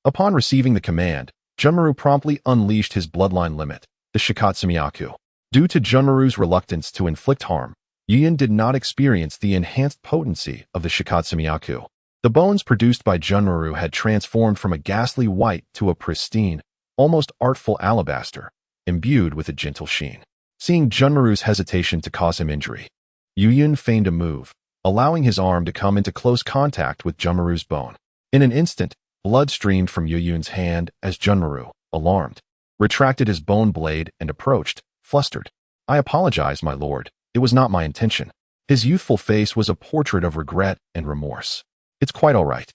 Upon receiving the command, Junmaru promptly unleashed his bloodline limit, the Shikatsumiyaku. Due to Junmaru's reluctance to inflict harm, Yuyun did not experience the enhanced potency of the Shikatsumiyaku. The bones produced by Junmaru had transformed from a ghastly white to a pristine, almost artful alabaster, imbued with a gentle sheen. Seeing Junmaru's hesitation to cause him injury, Yuyun feigned a move, allowing his arm to come into close contact with Junmaru's bone. In an instant, blood streamed from Yuyun's hand as Junmaru, alarmed, retracted his bone blade and approached, flustered. I apologize, my lord. It was not my intention. His youthful face was a portrait of regret and remorse. It's quite all right.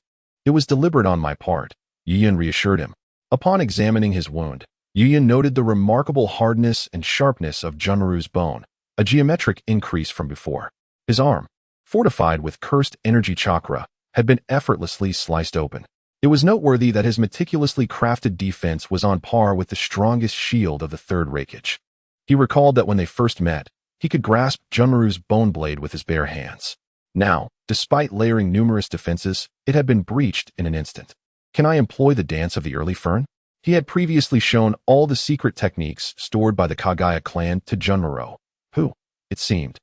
It was deliberate on my part, Yuyun reassured him. Upon examining his wound, Yuyun noted the remarkable hardness and sharpness of Junmaru's bone, a geometric increase from before. His arm, fortified with cursed energy chakra, had been effortlessly sliced open. It was noteworthy that his meticulously crafted defense was on par with the strongest shield of the third Hokage. He recalled that when they first met, he could grasp Junmaru's bone blade with his bare hands. Now, despite layering numerous defenses, it had been breached in an instant. Can I employ the dance of the early fern? He had previously shown all the secret techniques stored by the Kagaya clan to Junmaro, who, it seemed,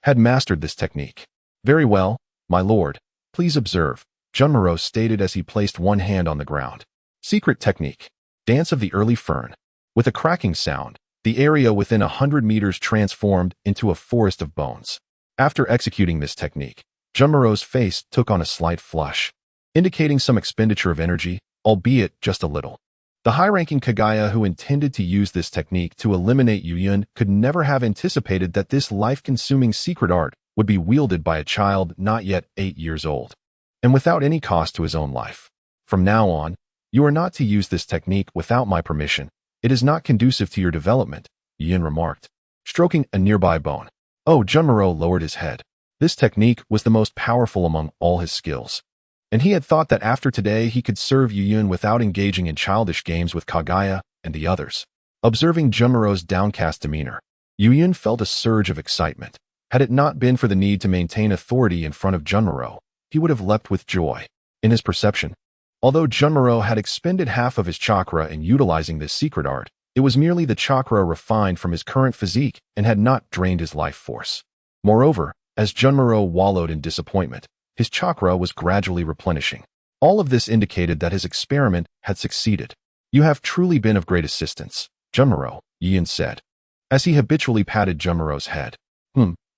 had mastered this technique. Very well, my lord, please observe, Junmaro stated as he placed one hand on the ground. Secret technique. Dance of the early fern. With a cracking sound, the area within 100 meters transformed into a forest of bones. After executing this technique, Junmaro's face took on a slight flush, indicating some expenditure of energy, albeit just a little. The high-ranking Kagaya who intended to use this technique to eliminate Yuyun could never have anticipated that this life-consuming secret art would be wielded by a child not yet 8 years old, and without any cost to his own life. From now on, you are not to use this technique without my permission. It is not conducive to your development, Yuyun remarked, stroking a nearby bone. Oh, Junmaro lowered his head. This technique was the most powerful among all his skills, and he had thought that after today he could serve Yuyun without engaging in childish games with Kagaya and the others. Observing Junmaro's downcast demeanor, Yuyun felt a surge of excitement. Had it not been for the need to maintain authority in front of Junmaro, he would have leapt with joy. In his perception, although Junmaro had expended half of his chakra in utilizing this secret art, it was merely the chakra refined from his current physique and had not drained his life force. Moreover, as Junmaro wallowed in disappointment, his chakra was gradually replenishing. All of this indicated that his experiment had succeeded. You have truly been of great assistance, Junmaro, Yuyun said, as he habitually patted Junmaro's head.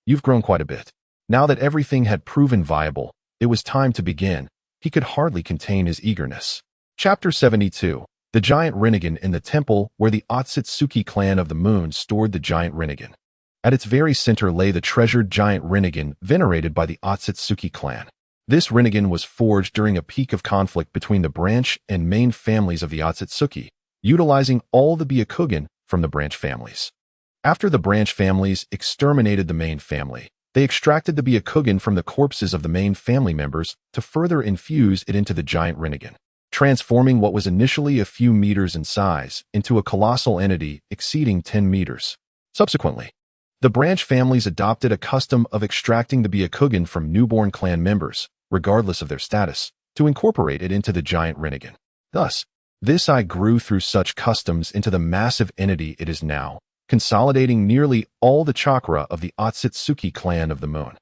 You've grown quite a bit. Now that everything had proven viable, it was time to begin. He could hardly contain his eagerness. Chapter 72. The Giant Rinnegan in the temple where the Otsutsuki clan of the moon stored the giant Rinnegan. At its very center lay the treasured giant Rinnegan venerated by the Otsutsuki clan. This Rinnegan was forged during a peak of conflict between the branch and main families of the Otsutsuki, utilizing all the Byakugan from the branch families. After the branch families exterminated the main family, they extracted the Byakugan from the corpses of the main family members to further infuse it into the giant Rinnegan, transforming what was initially a few meters in size into a colossal entity exceeding 10 meters. Subsequently, the branch families adopted a custom of extracting the Byakugan from newborn clan members, regardless of their status, to incorporate it into the giant Rinnegan. Thus, this eye grew through such customs into the massive entity it is now, consolidating nearly all the chakra of the Otsutsuki clan of the moon.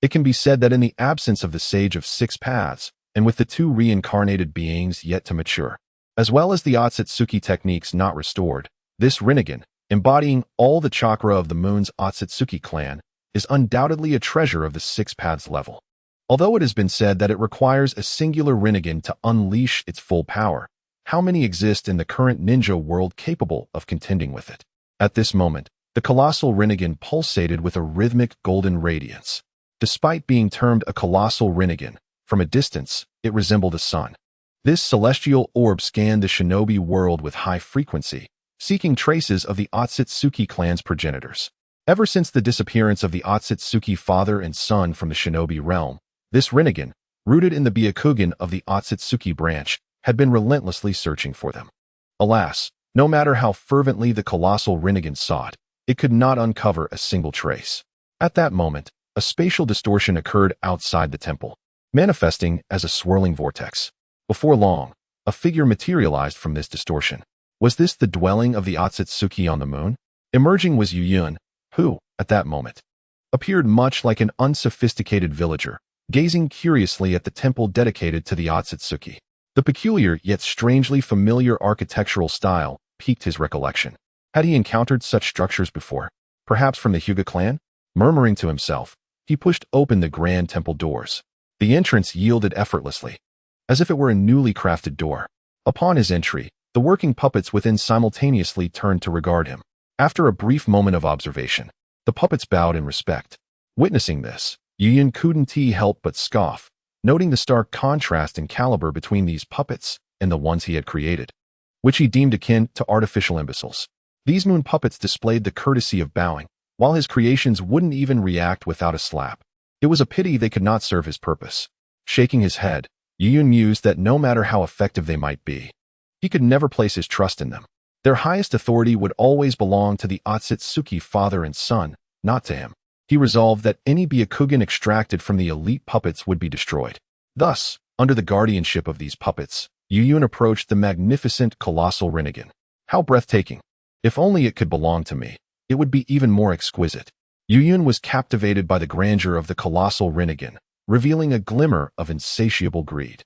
It can be said that in the absence of the Sage of Six Paths, and with the two reincarnated beings yet to mature, as well as the Otsutsuki techniques not restored, this Rinnegan, embodying all the chakra of the moon's Otsutsuki clan, is undoubtedly a treasure of the Six Paths level. Although it has been said that it requires a singular Rinnegan to unleash its full power, how many exist in the current ninja world capable of contending with it? At this moment, the colossal Rinnegan pulsated with a rhythmic golden radiance. Despite being termed a colossal Rinnegan, from a distance, it resembled a sun. This celestial orb scanned the shinobi world with high frequency, seeking traces of the Otsutsuki clan's progenitors. Ever since the disappearance of the Otsutsuki father and son from the shinobi realm, this Rinnegan, rooted in the Byakugan of the Otsutsuki branch, had been relentlessly searching for them. Alas, no matter how fervently the colossal Rinnegan sought, it could not uncover a single trace. At that moment, a spatial distortion occurred outside the temple, manifesting as a swirling vortex. Before long, a figure materialized from this distortion. Was this the dwelling of the Otsutsuki on the moon? Emerging was Yuyun, who, at that moment, appeared much like an unsophisticated villager, gazing curiously at the temple dedicated to the Otsutsuki. The peculiar yet strangely familiar architectural style piqued his recollection. Had he encountered such structures before? Perhaps from the Hyuga clan? Murmuring to himself, he pushed open the grand temple doors. The entrance yielded effortlessly, as if it were a newly crafted door. Upon his entry, the working puppets within simultaneously turned to regard him. After a brief moment of observation, the puppets bowed in respect. Witnessing this, Yuyun couldn't help but scoff, noting the stark contrast in caliber between these puppets and the ones he had created, which he deemed akin to artificial imbeciles. These moon puppets displayed the courtesy of bowing, while his creations wouldn't even react without a slap. It was a pity they could not serve his purpose. Shaking his head, Yuyun mused that no matter how effective they might be, he could never place his trust in them. Their highest authority would always belong to the Otsutsuki father and son, not to him. He resolved that any Byakugan extracted from the elite puppets would be destroyed. Thus, under the guardianship of these puppets, Yuyun approached the magnificent colossal Rinnegan. How breathtaking! If only it could belong to me, it would be even more exquisite. Yuyun was captivated by the grandeur of the colossal Rinnegan, revealing a glimmer of insatiable greed.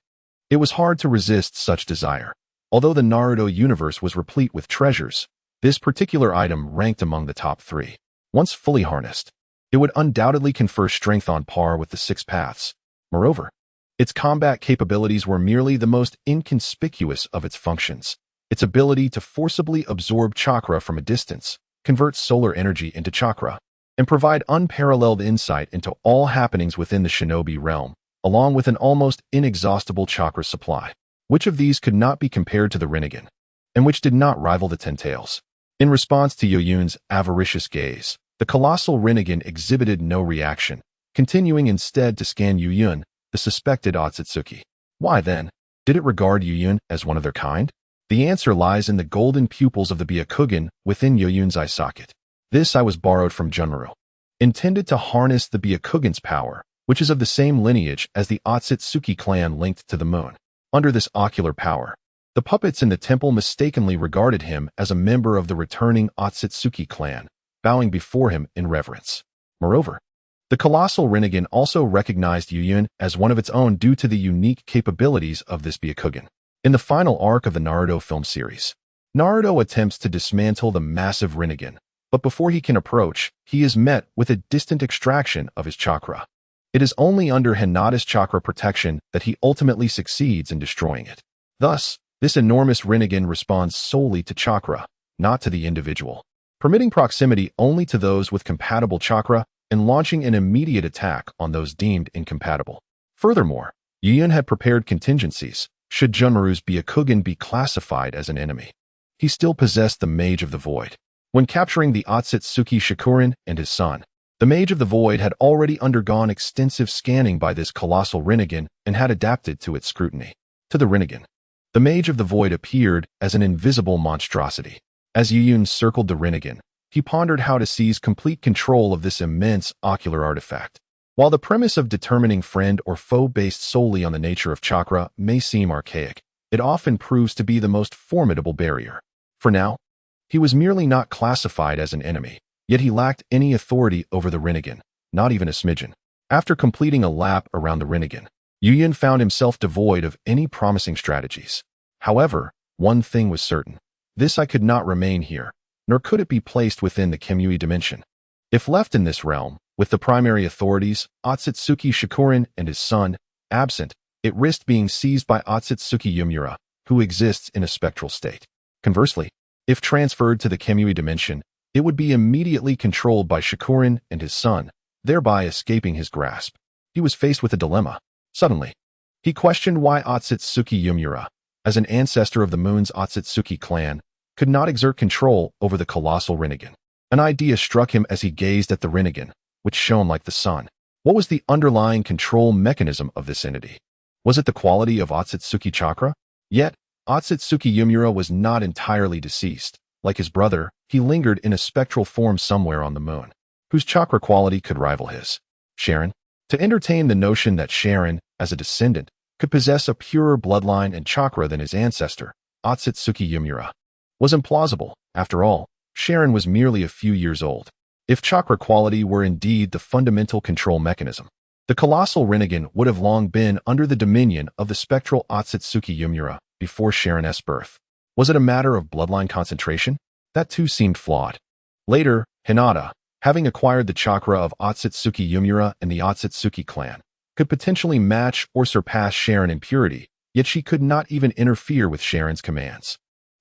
It was hard to resist such desire. Although the Naruto universe was replete with treasures, this particular item ranked among the top 3. Once fully harnessed, it would undoubtedly confer strength on par with the 6 paths. Moreover, its combat capabilities were merely the most inconspicuous of its functions. Its ability to forcibly absorb chakra from a distance, convert solar energy into chakra, and provide unparalleled insight into all happenings within the shinobi realm, along with an almost inexhaustible chakra supply. Which of these could not be compared to the Rinnegan, and which did not rival the Ten Tails? In response to Yuyun's avaricious gaze, the colossal Rinnegan exhibited no reaction, continuing instead to scan Yuyun, the suspected Otsutsuki. Why then, did it regard Yuyun as one of their kind? The answer lies in the golden pupils of the Byakugan within Yuyun's eye socket. This eye was borrowed from Junmaru, intended to harness the Byakugan's power, which is of the same lineage as the Otsutsuki clan linked to the moon. Under this ocular power, the puppets in the temple mistakenly regarded him as a member of the returning Otsutsuki clan, bowing before him in reverence. Moreover, the colossal Rinnegan also recognized Yuyun as one of its own due to the unique capabilities of this Byakugan. In the final arc of the Naruto film series, Naruto attempts to dismantle the massive Rinnegan, but before he can approach, he is met with a distant extraction of his chakra. It is only under Hinata's chakra protection that he ultimately succeeds in destroying it. Thus, this enormous Rinnegan responds solely to chakra, not to the individual, permitting proximity only to those with compatible chakra and launching an immediate attack on those deemed incompatible. Furthermore, Yuyun had prepared contingencies should Junmaru's Byakugan be classified as an enemy. He still possessed the Mage of the Void. When capturing the Otsutsuki Shikurin and his son, the Mage of the Void had already undergone extensive scanning by this colossal Rinnegan and had adapted to its scrutiny. To the Rinnegan, the Mage of the Void appeared as an invisible monstrosity. As Yuyun circled the Rinnegan, he pondered how to seize complete control of this immense ocular artifact. While the premise of determining friend or foe based solely on the nature of chakra may seem archaic, it often proves to be the most formidable barrier. For now, he was merely not classified as an enemy. Yet he lacked any authority over the Rinnegan, not even a smidgen. After completing a lap around the Rinnegan, Yuyun found himself devoid of any promising strategies. However, one thing was certain. This eye could not remain here, nor could it be placed within the Kemui dimension. If left in this realm, with the primary authorities, Otsutsuki Shikurin and his son, absent, it risked being seized by Otsutsuki Yumura, who exists in a spectral state. Conversely, if transferred to the Kemui dimension, it would be immediately controlled by Shikurin and his son, thereby escaping his grasp. He was faced with a dilemma. Suddenly, he questioned why Otsutsuki Yumura, as an ancestor of the moon's Otsutsuki clan, could not exert control over the colossal Rinnegan. An idea struck him as he gazed at the Rinnegan, which shone like the sun. What was the underlying control mechanism of this entity? Was it the quality of Otsutsuki chakra? Yet, Otsutsuki Yumura was not entirely deceased. Like his brother, he lingered in a spectral form somewhere on the moon, whose chakra quality could rival his. Sharon? To entertain the notion that Sharon, as a descendant, could possess a purer bloodline and chakra than his ancestor, Otsutsuki Yumura, was implausible. After all, Sharon was merely a few years old. If chakra quality were indeed the fundamental control mechanism, the colossal Rinnegan would have long been under the dominion of the spectral Otsutsuki Yumura before Sharon's birth. Was it a matter of bloodline concentration? That too seemed flawed. Later, Hinata, having acquired the chakra of Otsutsuki Yumura and the Otsutsuki clan, could potentially match or surpass Sharon in purity, yet she could not even interfere with Sharon's commands.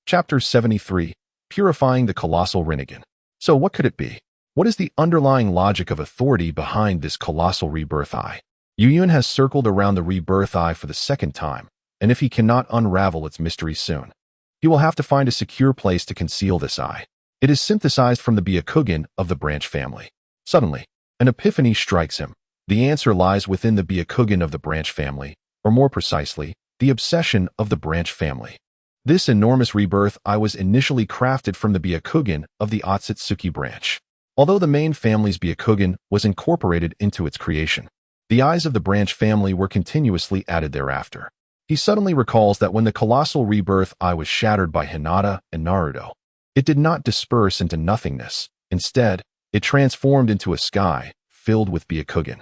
Chapter 73, Purifying the Colossal Rinnegan. So what could it be? What is the underlying logic of authority behind this colossal rebirth eye? Yuyun has circled around the rebirth eye for the second time, and if he cannot unravel its mystery soon, he will have to find a secure place to conceal this eye. It is synthesized from the Byakugan of the branch family. Suddenly, an epiphany strikes him. The answer lies within the Byakugan of the branch family, or more precisely, the obsession of the branch family. This enormous rebirth I was initially crafted from the Byakugan of the Otsutsuki branch. Although the main family's Byakugan was incorporated into its creation, the eyes of the branch family were continuously added thereafter. He suddenly recalls that when the colossal rebirth eye was shattered by Hinata and Naruto, it did not disperse into nothingness. Instead, it transformed into a sky filled with Byakugan.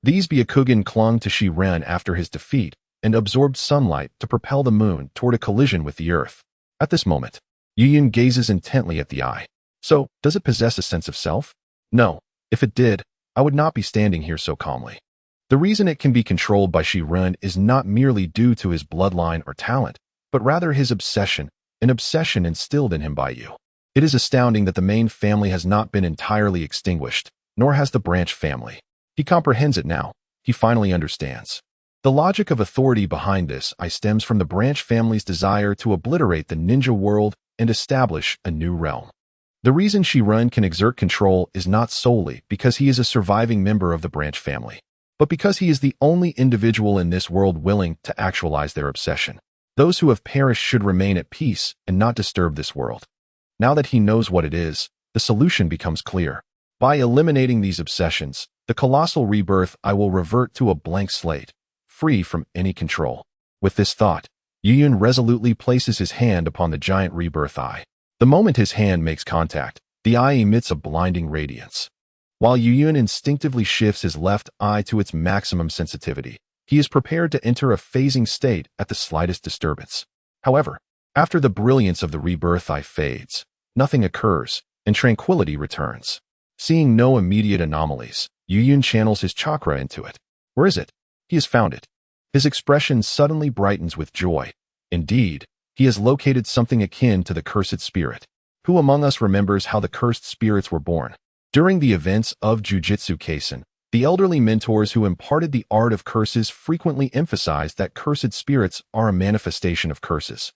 These Byakugan clung to Shiren after his defeat and absorbed sunlight to propel the moon toward a collision with the earth. At this moment, Yuyun gazes intently at the eye. So, does it possess a sense of self? No. If it did, I would not be standing here so calmly. The reason it can be controlled by Shiren is not merely due to his bloodline or talent, but rather his obsession, an obsession instilled in him by you. It is astounding that the main family has not been entirely extinguished, nor has the branch family. He comprehends it now. He finally understands. The logic of authority behind this stems from the branch family's desire to obliterate the ninja world and establish a new realm. The reason Shiren can exert control is not solely because he is a surviving member of the branch family, but because he is the only individual in this world willing to actualize their obsession. Those who have perished should remain at peace and not disturb this world. Now that he knows what it is, the solution becomes clear. By eliminating these obsessions, the colossal rebirth I will revert to a blank slate, free from any control. With this thought, Yuyun resolutely places his hand upon the giant rebirth eye. The moment his hand makes contact, the eye emits a blinding radiance. While Yuyun instinctively shifts his left eye to its maximum sensitivity, he is prepared to enter a phasing state at the slightest disturbance. However, after the brilliance of the rebirth eye fades, nothing occurs, and tranquility returns. Seeing no immediate anomalies, Yuyun channels his chakra into it. Where is it? He has found it. His expression suddenly brightens with joy. Indeed, he has located something akin to the cursed spirit. Who among us remembers how the cursed spirits were born? During the events of Jujutsu Kaisen, the elderly mentors who imparted the art of curses frequently emphasized that cursed spirits are a manifestation of curses,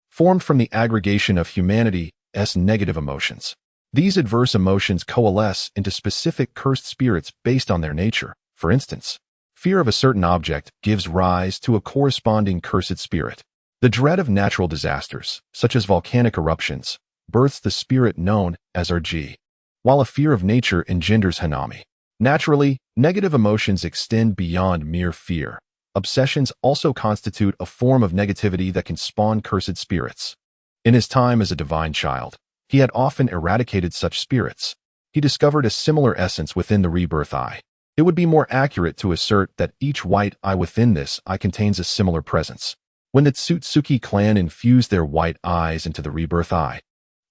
formed from the aggregation of humanity's negative emotions. These adverse emotions coalesce into specific cursed spirits based on their nature. For instance, fear of a certain object gives rise to a corresponding cursed spirit. The dread of natural disasters, such as volcanic eruptions, births the spirit known as RG, while a fear of nature engenders Hanami. Naturally, negative emotions extend beyond mere fear. Obsessions also constitute a form of negativity that can spawn cursed spirits. In his time as a divine child, he had often eradicated such spirits. He discovered a similar essence within the rebirth eye. It would be more accurate to assert that each white eye within this eye contains a similar presence. When the Otsutsuki clan infused their white eyes into the rebirth eye,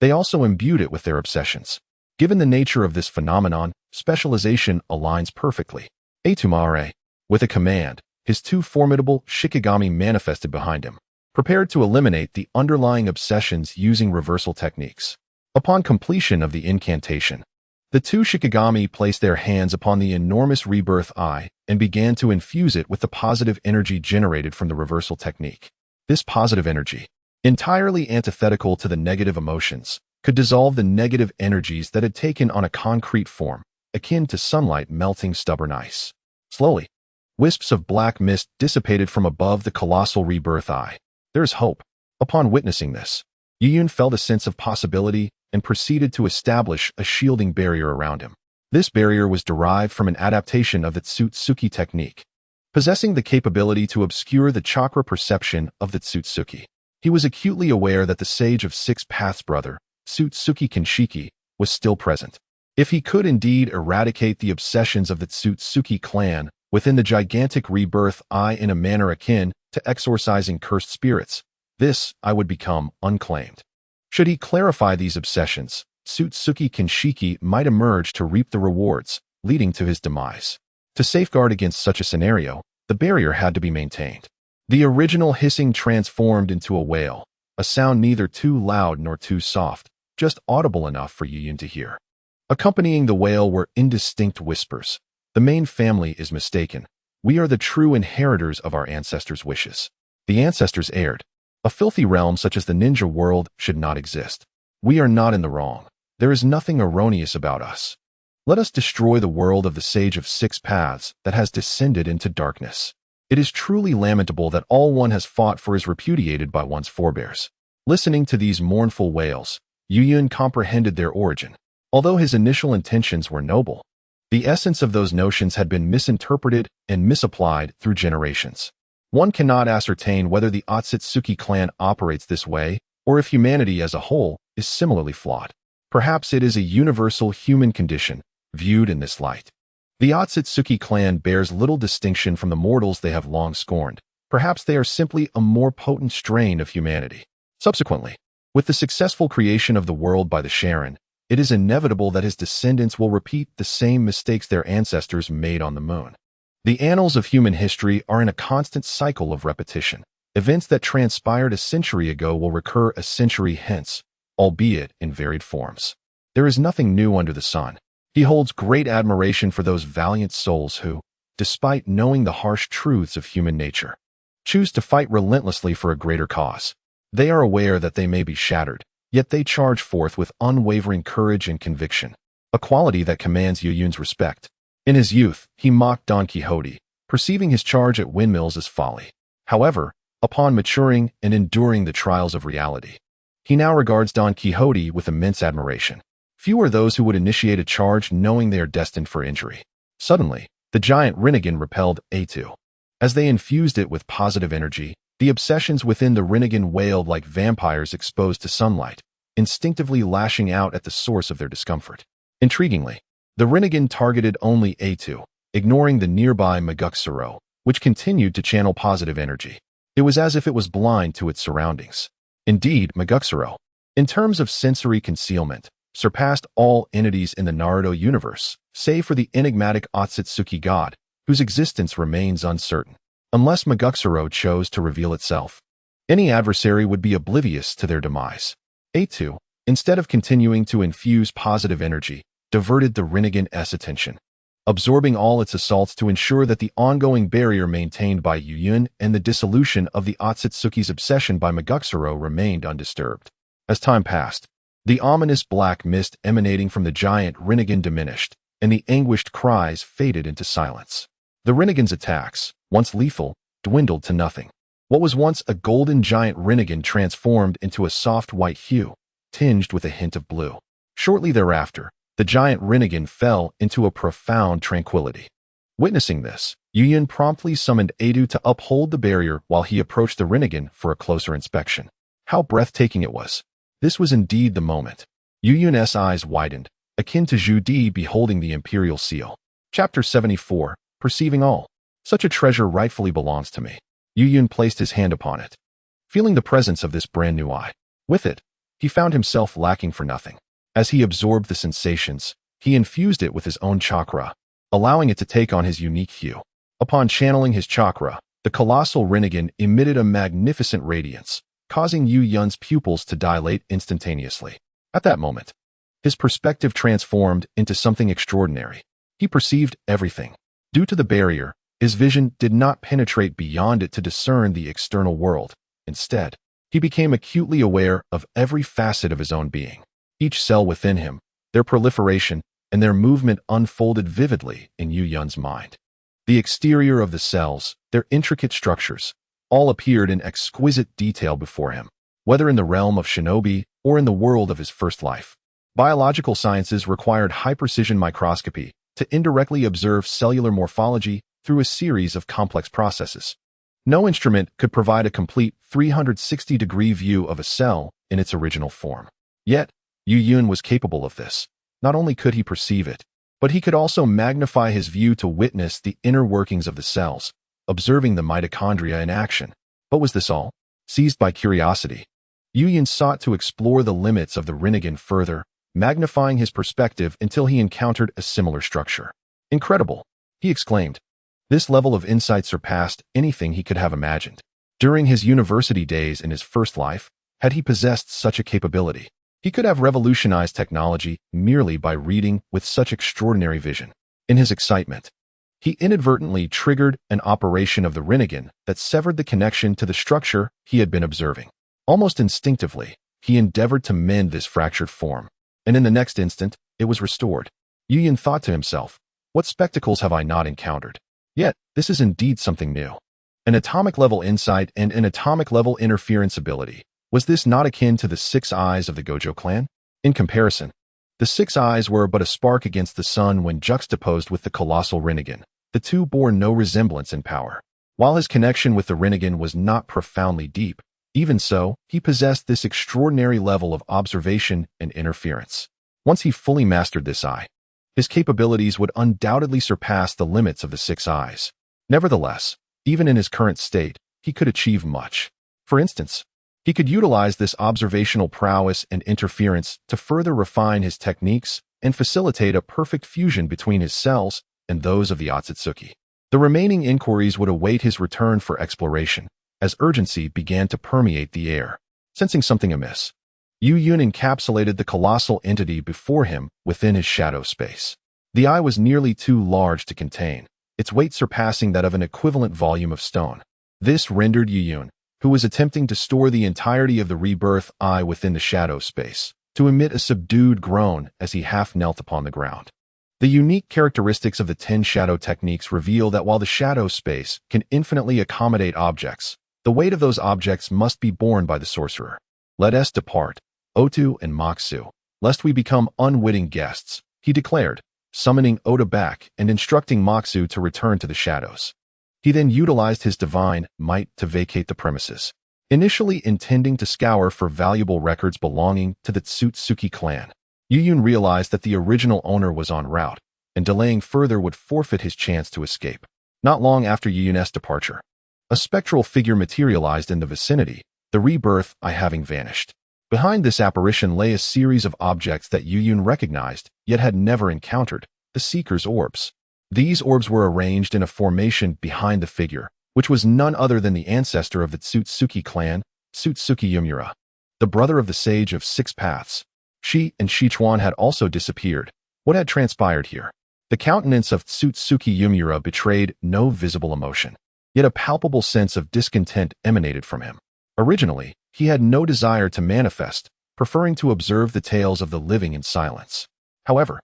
they also imbued it with their obsessions. Given the nature of this phenomenon, specialization aligns perfectly. Atumare, with a command, his two formidable Shikigami manifested behind him, prepared to eliminate the underlying obsessions using reversal techniques. Upon completion of the incantation, the two Shikigami placed their hands upon the enormous rebirth eye and began to infuse it with the positive energy generated from the reversal technique. This positive energy, entirely antithetical to the negative emotions, could dissolve the negative energies that had taken on a concrete form, akin to sunlight melting stubborn ice. Slowly, wisps of black mist dissipated from above the colossal rebirth eye. There is hope. Upon witnessing this, Yuyun felt a sense of possibility and proceeded to establish a shielding barrier around him. This barrier was derived from an adaptation of the Otsutsuki technique, possessing the capability to obscure the chakra perception of the Otsutsuki. He was acutely aware that the Sage of Six Paths brother, Otsutsuki Kenshiki, was still present. If he could indeed eradicate the obsessions of the Otsutsuki clan within the gigantic rebirth eye in a manner akin to exorcising cursed spirits, this eye would become unclaimed. Should he clarify these obsessions, Otsutsuki Kenshiki might emerge to reap the rewards, leading to his demise. To safeguard against such a scenario, the barrier had to be maintained. The original hissing transformed into a wail, a sound neither too loud nor too soft, just audible enough for Yuyun to hear. Accompanying the wail were indistinct whispers. The main family is mistaken. We are the true inheritors of our ancestors' wishes. The ancestors erred. A filthy realm such as the ninja world should not exist. We are not in the wrong. There is nothing erroneous about us. Let us destroy the world of the Sage of Six Paths that has descended into darkness. It is truly lamentable that all one has fought for is repudiated by one's forebears. Listening to these mournful wails, Yuyun comprehended their origin. Although his initial intentions were noble, the essence of those notions had been misinterpreted and misapplied through generations. One cannot ascertain whether the Otsutsuki clan operates this way, or if humanity as a whole is similarly flawed. Perhaps it is a universal human condition, viewed in this light. The Otsutsuki clan bears little distinction from the mortals they have long scorned. Perhaps they are simply a more potent strain of humanity. Subsequently, with the successful creation of the world by the Sharon, it is inevitable that his descendants will repeat the same mistakes their ancestors made on the moon. The annals of human history are in a constant cycle of repetition. Events that transpired a century ago will recur a century hence, albeit in varied forms. There is nothing new under the sun. He holds great admiration for those valiant souls who, despite knowing the harsh truths of human nature, choose to fight relentlessly for a greater cause. They are aware that they may be shattered, yet they charge forth with unwavering courage and conviction, a quality that commands Yuyun's respect. In his youth, he mocked Don Quixote, perceiving his charge at windmills as folly. However, upon maturing and enduring the trials of reality, he now regards Don Quixote with immense admiration. Few are those who would initiate a charge knowing they are destined for injury. Suddenly, the giant Rinnegan repelled A2. As they infused it with positive energy, the obsessions within the Rinnegan wailed like vampires exposed to sunlight, instinctively lashing out at the source of their discomfort. Intriguingly, the Rinnegan targeted only A2, ignoring the nearby Mizukage, which continued to channel positive energy. It was as if it was blind to its surroundings. Indeed, Mizukage, in terms of sensory concealment, surpassed all entities in the Naruto universe, save for the enigmatic Otsutsuki god, whose existence remains uncertain. Unless Mizukage chose to reveal itself, any adversary would be oblivious to their demise. A2, instead of continuing to infuse positive energy, diverted the Rinnegan's attention, absorbing all its assaults to ensure that the ongoing barrier maintained by Yuyun and the dissolution of the Otsutsuki's obsession by Mizukage remained undisturbed. As time passed, the ominous black mist emanating from the giant Rinnegan diminished, and the anguished cries faded into silence. The Rinnegan's attacks, once lethal, dwindled to nothing. What was once a golden giant Rinnegan transformed into a soft white hue, tinged with a hint of blue. Shortly thereafter, the giant Rinnegan fell into a profound tranquility. Witnessing this, Yuyun promptly summoned Adu to uphold the barrier while he approached the Rinnegan for a closer inspection. How breathtaking it was. This was indeed the moment. Yuyun's eyes widened, akin to Zhu Di beholding the imperial seal. Chapter 74, Perceiving All. Such a treasure rightfully belongs to me. Yuyun placed his hand upon it, feeling the presence of this brand new eye. With it, he found himself lacking for nothing. As he absorbed the sensations, he infused it with his own chakra, allowing it to take on his unique hue. Upon channeling his chakra, the colossal Rinnegan emitted a magnificent radiance, causing Yuyun's pupils to dilate instantaneously. At that moment, his perspective transformed into something extraordinary. He perceived everything. Due to the barrier, his vision did not penetrate beyond it to discern the external world. Instead, he became acutely aware of every facet of his own being. Each cell within him, their proliferation, and their movement unfolded vividly in Yuyun's mind. The exterior of the cells, their intricate structures, all appeared in exquisite detail before him, whether in the realm of shinobi or in the world of his first life. Biological sciences required high-precision microscopy to indirectly observe cellular morphology through a series of complex processes. No instrument could provide a complete 360-degree view of a cell in its original form. Yet, Yuyun was capable of this. Not only could he perceive it, but he could also magnify his view to witness the inner workings of the cells, observing the mitochondria in action. But was this all? Seized by curiosity, Yuyun sought to explore the limits of the Rinnegan further, magnifying his perspective until he encountered a similar structure. Incredible, he exclaimed. This level of insight surpassed anything he could have imagined. During his university days in his first life, had he possessed such a capability, he could have revolutionized technology merely by reading with such extraordinary vision. In his excitement, he inadvertently triggered an operation of the Rinnegan that severed the connection to the structure he had been observing. Almost instinctively, he endeavored to mend this fractured form. and in the next instant, it was restored. Yuyun thought to himself, what spectacles have I not encountered? Yet, this is indeed something new. An atomic-level insight and an atomic-level interference ability. Was this not akin to the 6 eyes of the Gojo clan? In comparison, the 6 eyes were but a spark against the sun when juxtaposed with the colossal Rinnegan. The two bore no resemblance in power. While his connection with the Rinnegan was not profoundly deep, even so, he possessed this extraordinary level of observation and interference. Once he fully mastered this eye, his capabilities would undoubtedly surpass the limits of the 6 eyes. Nevertheless, even in his current state, he could achieve much. For instance, he could utilize this observational prowess and interference to further refine his techniques and facilitate a perfect fusion between his cells and those of the Otsutsuki. The remaining inquiries would await his return for exploration, as urgency began to permeate the air. Sensing something amiss, Yuyun encapsulated the colossal entity before him within his shadow space. The eye was nearly too large to contain, its weight surpassing that of an equivalent volume of stone. This rendered Yuyun, who was attempting to store the entirety of the rebirth eye within the shadow space, to emit a subdued groan as he half knelt upon the ground. The unique characteristics of the 10 shadow techniques reveal that while the shadow space can infinitely accommodate objects, the weight of those objects must be borne by the sorcerer. Let us depart, Otu and Moxu, lest we become unwitting guests, he declared, summoning Ota back and instructing Moxu to return to the shadows. He then utilized his divine might to vacate the premises, initially intending to scour for valuable records belonging to the Tsutsuki clan. Yuyun realized that the original owner was en route, and delaying further would forfeit his chance to escape. Not long after Yuyun's departure, a spectral figure materialized in the vicinity, the rebirth eye having vanished. Behind this apparition lay a series of objects that Yuyun recognized, yet had never encountered, the Seeker's orbs. These orbs were arranged in a formation behind the figure, which was none other than the ancestor of the Tsutsuki clan, Tsutsuki Yumura, the brother of the Sage of 6 Paths. Shi and Shichuan had also disappeared. What had transpired here? The countenance of Tsutsuki Yumura betrayed no visible emotion, yet a palpable sense of discontent emanated from him. Originally, he had no desire to manifest, preferring to observe the tales of the living in silence. However,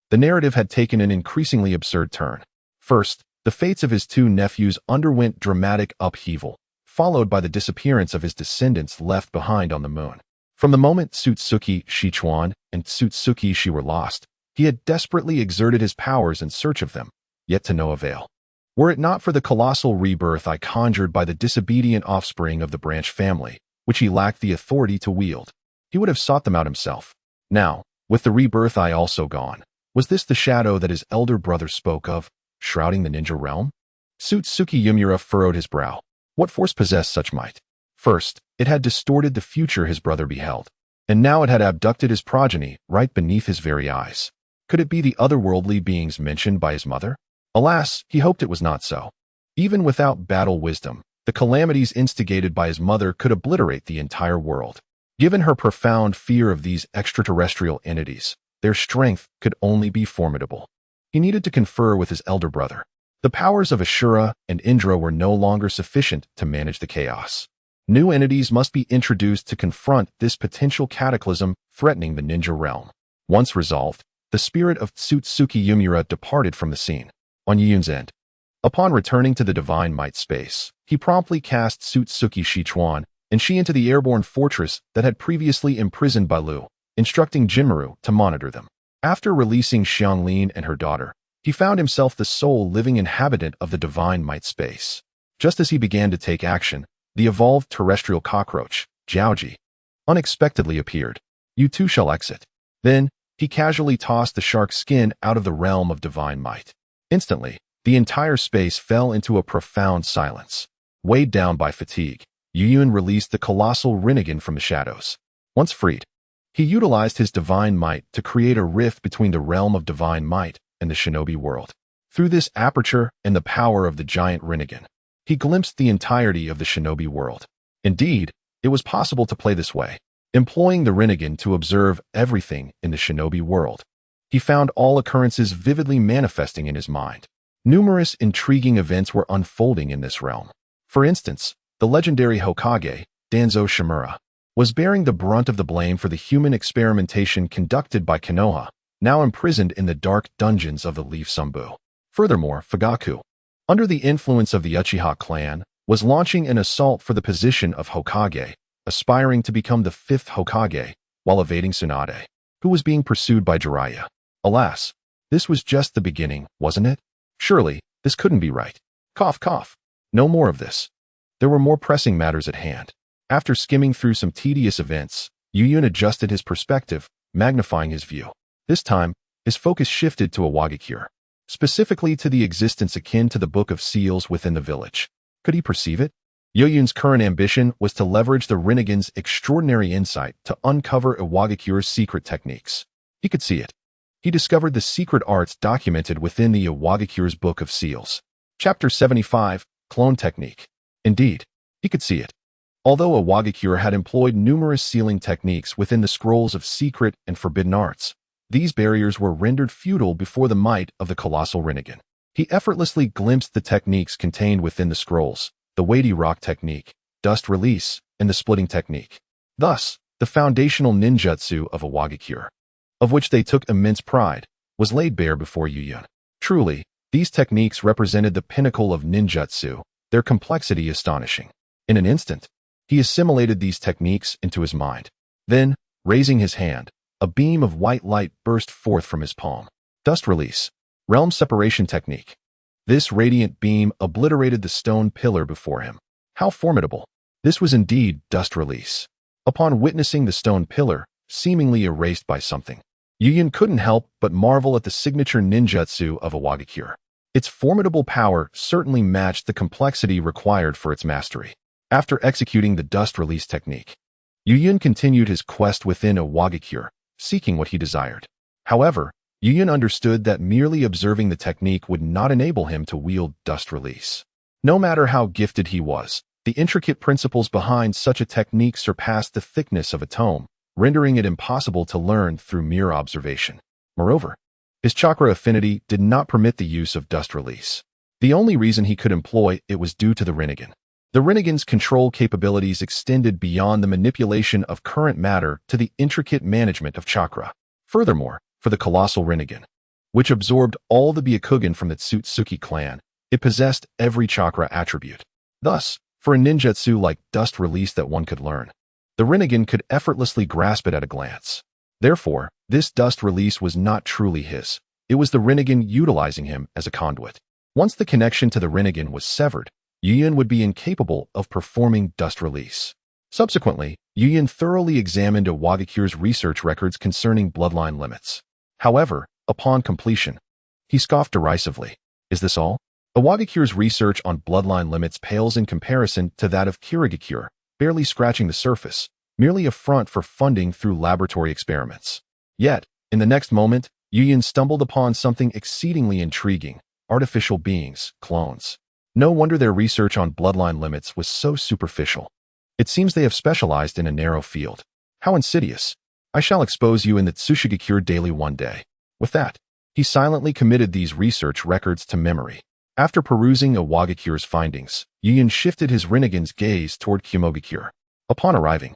the narrative had taken an increasingly absurd turn. First, the fates of his 2 nephews underwent dramatic upheaval, followed by the disappearance of his descendants left behind on the moon. From the moment Tsutsuki Shichuan and Tsutsuki Shi were lost, he had desperately exerted his powers in search of them, yet to no avail. Were it not for the colossal rebirth eye conjured by the disobedient offspring of the branch family, which he lacked the authority to wield, he would have sought them out himself. Now, with the rebirth eye also gone, was this the shadow that his elder brother spoke of, shrouding the ninja realm? Tsutsuki Yumura furrowed his brow. What force possessed such might? First, it had distorted the future his brother beheld, and now it had abducted his progeny right beneath his very eyes. Could it be the otherworldly beings mentioned by his mother? Alas, he hoped it was not so. Even without battle wisdom, the calamities instigated by his mother could obliterate the entire world. Given her profound fear of these extraterrestrial entities, their strength could only be formidable. He needed to confer with his elder brother. The powers of Ashura and Indra were no longer sufficient to manage the chaos. New entities must be introduced to confront this potential cataclysm threatening the ninja realm. Once resolved, the spirit of Tsutsuki Yumura departed from the scene. On Yuyun's end, upon returning to the divine might space, he promptly cast Tsutsuki Shichuan and Shi into the airborne fortress that had previously imprisoned Bailu, instructing Jinmaru to monitor them. After releasing Xianglin and her daughter, he found himself the sole living inhabitant of the divine might space. Just as he began to take action, the evolved terrestrial cockroach, Jiaoji, unexpectedly appeared. You too shall exit. Then, he casually tossed the shark's skin out of the realm of divine might. Instantly, the entire space fell into a profound silence. Weighed down by fatigue, Yuyun released the colossal Rinnegan from the shadows. Once freed, he utilized his divine might to create a rift between the realm of divine might and the shinobi world. Through this aperture and the power of the giant Rinnegan, he glimpsed the entirety of the shinobi world. Indeed, it was possible to play this way, employing the Rinnegan to observe everything in the shinobi world. He found all occurrences vividly manifesting in his mind. Numerous intriguing events were unfolding in this realm. For instance, the legendary Hokage, Danzo Shimura, was bearing the brunt of the blame for the human experimentation conducted by Konoha, now imprisoned in the dark dungeons of the Leaf Sumbu. Furthermore, Fugaku, under the influence of the Uchiha clan, was launching an assault for the position of Hokage, aspiring to become the 5th Hokage, while evading Tsunade, who was being pursued by Jiraiya. Alas, this was just the beginning, wasn't it? Surely, this couldn't be right. Cough, cough. No more of this. There were more pressing matters at hand. After skimming through some tedious events, Yuyun adjusted his perspective, magnifying his view. This time, his focus shifted to a Wagakure, specifically to the existence akin to the Book of Seals within the village. Could he perceive it? Yuyun's current ambition was to leverage the Rinnegan's extraordinary insight to uncover a Wagakure's secret techniques. He could see it. He discovered the secret arts documented within the Wagakure's Book of Seals. Chapter 75, Clone Technique. Indeed, he could see it. Although a Wagakure had employed numerous sealing techniques within the scrolls of secret and forbidden arts, these barriers were rendered futile before the might of the colossal Rinnegan. He effortlessly glimpsed the techniques contained within the scrolls, the weighty rock technique, dust release, and the splitting technique. Thus, the foundational ninjutsu of a Wagakure, of which they took immense pride, was laid bare before Yuyun. Truly, these techniques represented the pinnacle of ninjutsu, their complexity astonishing. In an instant, he assimilated these techniques into his mind. Then, raising his hand, a beam of white light burst forth from his palm. Dust release. Realm separation technique. This radiant beam obliterated the stone pillar before him. How formidable. This was indeed dust release. Upon witnessing the stone pillar, seemingly erased by something, Yuyun couldn't help but marvel at the signature ninjutsu of a Wagakure. Its formidable power certainly matched the complexity required for its mastery. After executing the dust release technique, Yuyun continued his quest within a Wagakure, seeking what he desired. However, Yuyun understood that merely observing the technique would not enable him to wield dust release. No matter how gifted he was, the intricate principles behind such a technique surpassed the thickness of a tome, rendering it impossible to learn through mere observation. Moreover, his chakra affinity did not permit the use of dust release. The only reason he could employ it was due to the Rinnegan. The Rinnegan's control capabilities extended beyond the manipulation of current matter to the intricate management of chakra. Furthermore, for the colossal Rinnegan, which absorbed all the Byakugan from the Tsutsuki clan, it possessed every chakra attribute. Thus, for a ninjutsu like dust release that one could learn, the Rinnegan could effortlessly grasp it at a glance. Therefore, this dust release was not truly his. It was the Rinnegan utilizing him as a conduit. Once the connection to the Rinnegan was severed, Yuyun would be incapable of performing dust release. Subsequently, Yuyun thoroughly examined a Wagakure's research records concerning bloodline limits. However, upon completion, he scoffed derisively. Is this all? A Wagakure's research on bloodline limits pales in comparison to that of Kirigakure, barely scratching the surface, merely a front for funding through laboratory experiments. Yet, in the next moment, Yuyun stumbled upon something exceedingly intriguing: artificial beings, clones. No wonder their research on bloodline limits was so superficial. It seems they have specialized in a narrow field. How insidious. I shall expose you in the Tsushigakure daily one day. With that, he silently committed these research records to memory. After perusing a Wagakure's findings, Yuyun shifted his Rinnegan's gaze toward Kumogakure. Upon arriving,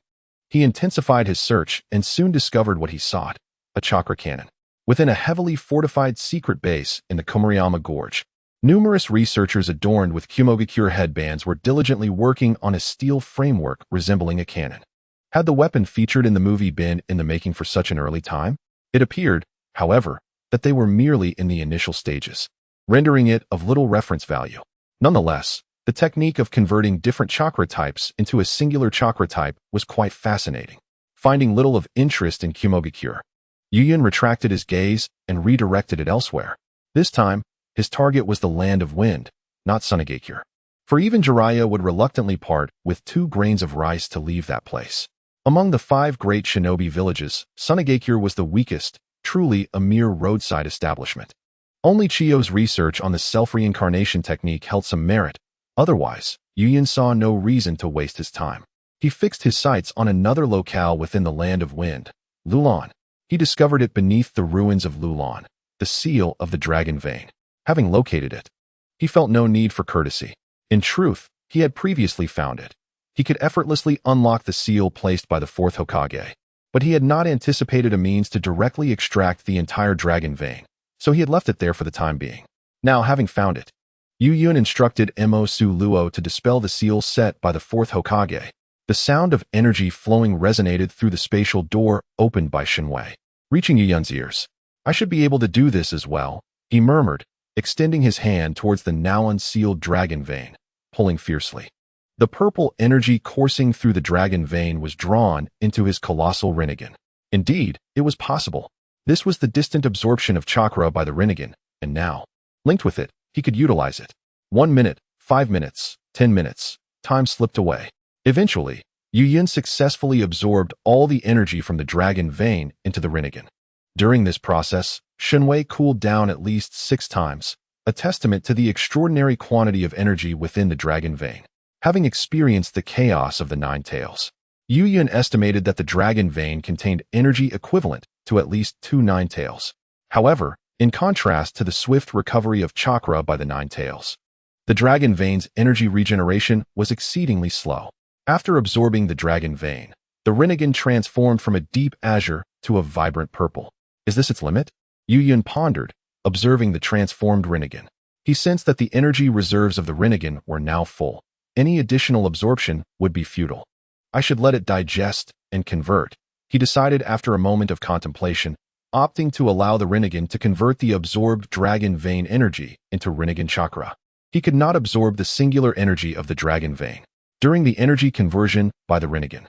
he intensified his search and soon discovered what he sought: a chakra cannon. Within a heavily fortified secret base in the Komuriyama Gorge, numerous researchers adorned with Kumogakure headbands were diligently working on a steel framework resembling a cannon. Had the weapon featured in the movie been in the making for such an early time? It appeared, however, that they were merely in the initial stages, rendering it of little reference value. Nonetheless, the technique of converting different chakra types into a singular chakra type was quite fascinating. Finding little of interest in Kumogakure, Yuyun retracted his gaze and redirected it elsewhere. This time, his target was the Land of Wind, not Sunagakure. For even Jiraiya would reluctantly part with 2 grains of rice to leave that place. Among the 5 great shinobi villages, Sunagakure was the weakest, truly a mere roadside establishment. Only Chiyo's research on the self-reincarnation technique held some merit. Otherwise, Yuyun saw no reason to waste his time. He fixed his sights on another locale within the Land of Wind, Lulan. He discovered it beneath the ruins of Lulan, the seal of the dragon vein. Having located it, he felt no need for courtesy. In truth, he had previously found it. He could effortlessly unlock the seal placed by the fourth Hokage. But he had not anticipated a means to directly extract the entire dragon vein, so he had left it there for the time being. Now, having found it, Yu Yun instructed Mo Su Luo to dispel the seal set by the fourth Hokage. The sound of energy flowing resonated through the spatial door opened by Shinwei, reaching Yu Yun's ears. I should be able to do this as well, he murmured, extending his hand towards the now unsealed dragon vein, pulling fiercely. The purple energy coursing through the dragon vein was drawn into his colossal Rinnegan. Indeed, it was possible. This was the distant absorption of chakra by the Rinnegan, and now, linked with it, he could utilize it. 1 minute, 5 minutes, 10 minutes. Time slipped away. Eventually, Yu Yun successfully absorbed all the energy from the dragon vein into the Rinnegan. During this process, Shinwei cooled down at least 6 times, a testament to the extraordinary quantity of energy within the dragon vein. Having experienced the chaos of the Nine Tails, Yu Yun estimated that the dragon vein contained energy equivalent to at least 2 Nine Tails. However, in contrast to the swift recovery of chakra by the Nine Tails, the dragon vein's energy regeneration was exceedingly slow. After absorbing the dragon vein, the Rinnegan transformed from a deep azure to a vibrant purple. Is this its limit? Yu Yun pondered, observing the transformed Rinnegan. He sensed that the energy reserves of the Rinnegan were now full. Any additional absorption would be futile. I should let it digest and convert, he decided after a moment of contemplation, opting to allow the Rinnegan to convert the absorbed dragon vein energy into Rinnegan chakra. He could not absorb the singular energy of the dragon vein. During the energy conversion by the Rinnegan,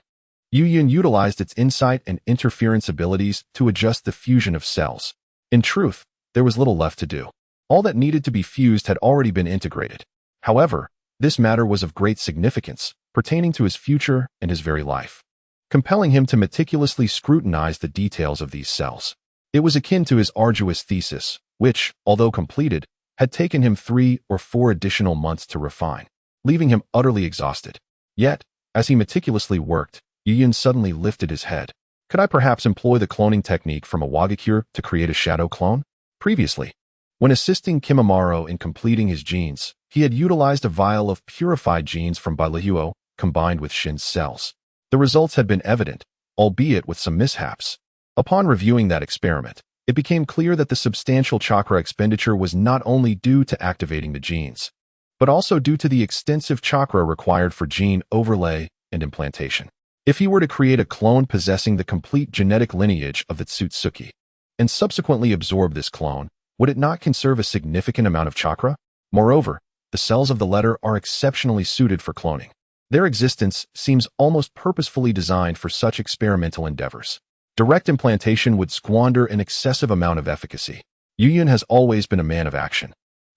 Yu Yun utilized its insight and interference abilities to adjust the fusion of cells. In truth, there was little left to do. All that needed to be fused had already been integrated. However, this matter was of great significance, pertaining to his future and his very life, compelling him to meticulously scrutinize the details of these cells. It was akin to his arduous thesis, which, although completed, had taken him 3 or 4 additional months to refine, leaving him utterly exhausted. Yet, as he meticulously worked, Yu Yun suddenly lifted his head. Could I perhaps employ the cloning technique from a Wagakure to create a shadow clone? Previously, when assisting Kimimaro in completing his genes, he had utilized a vial of purified genes from Bailehuo combined with Shin's cells. The results had been evident, albeit with some mishaps. Upon reviewing that experiment, it became clear that the substantial chakra expenditure was not only due to activating the genes, but also due to the extensive chakra required for gene overlay and implantation. If he were to create a clone possessing the complete genetic lineage of the Tsutsuki, and subsequently absorb this clone, would it not conserve a significant amount of chakra? Moreover, the cells of the letter are exceptionally suited for cloning. Their existence seems almost purposefully designed for such experimental endeavors. Direct implantation would squander an excessive amount of efficacy. Yu Yun has always been a man of action.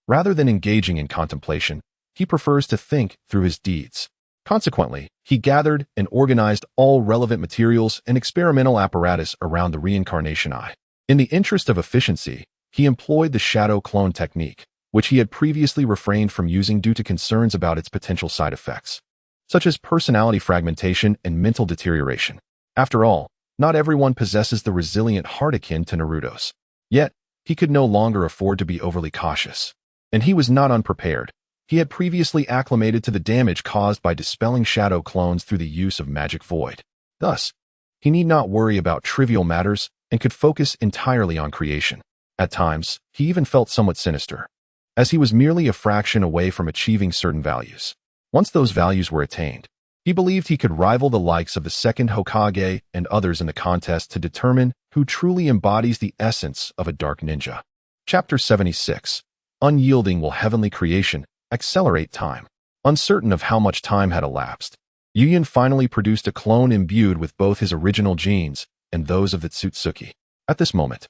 Rather than engaging in contemplation, he prefers to think through his deeds. Consequently, he gathered and organized all relevant materials and experimental apparatus around the reincarnation eye. In the interest of efficiency, he employed the shadow clone technique, which he had previously refrained from using due to concerns about its potential side effects, such as personality fragmentation and mental deterioration. After all, not everyone possesses the resilient heart akin to Naruto's. Yet, he could no longer afford to be overly cautious. And he was not unprepared. He had previously acclimated to the damage caused by dispelling shadow clones through the use of magic void. Thus, he need not worry about trivial matters and could focus entirely on creation. At times, he even felt somewhat sinister, as he was merely a fraction away from achieving certain values. Once those values were attained, he believed he could rival the likes of the second Hokage and others in the contest to determine who truly embodies the essence of a dark ninja. Chapter 76. Unyielding will heavenly creation accelerate time. Uncertain of how much time had elapsed, Yu Yun finally produced a clone imbued with both his original genes and those of the Tsutsuki. At this moment,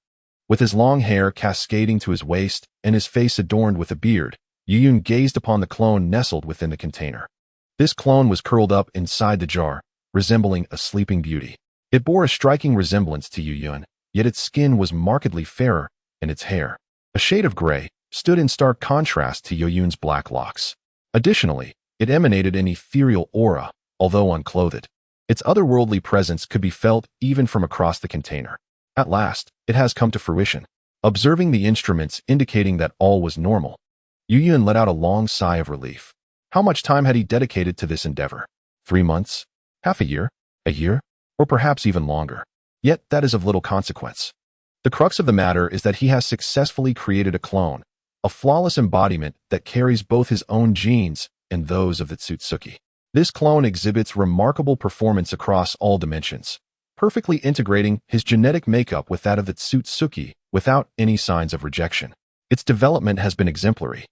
with his long hair cascading to his waist and his face adorned with a beard, Yu Yun gazed upon the clone nestled within the container. This clone was curled up inside the jar, resembling a sleeping beauty. It bore a striking resemblance to Yu Yun, yet its skin was markedly fairer, and its hair, a shade of gray, stood in stark contrast to Yu Yun's black locks. Additionally, it emanated an ethereal aura, although unclothed. Its otherworldly presence could be felt even from across the container. At last, it has come to fruition. Observing the instruments indicating that all was normal, Yu Yun let out a long sigh of relief. How much time had he dedicated to this endeavor? 3 months? Half a year? A year? Or perhaps even longer. Yet that is of little consequence. The crux of the matter is that he has successfully created a clone, a flawless embodiment that carries both his own genes and those of the Tsutsuki. This clone exhibits remarkable performance across all dimensions, perfectly integrating his genetic makeup with that of the Tsutsuki without any signs of rejection. Its development has been exemplary,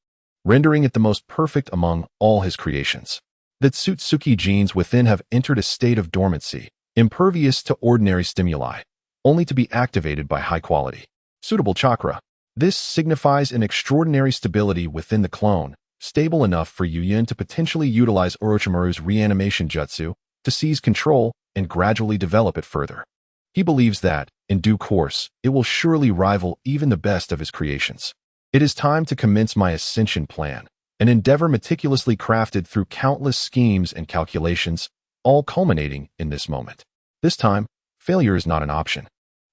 rendering it the most perfect among all his creations. The Tsutsuki genes within have entered a state of dormancy, impervious to ordinary stimuli, only to be activated by high-quality, suitable chakra. This signifies an extraordinary stability within the clone, stable enough for Yuyin to potentially utilize Orochimaru's reanimation jutsu to seize control and gradually develop it further. He believes that, in due course, it will surely rival even the best of his creations. It is time to commence my ascension plan, an endeavor meticulously crafted through countless schemes and calculations, all culminating in this moment. This time, failure is not an option.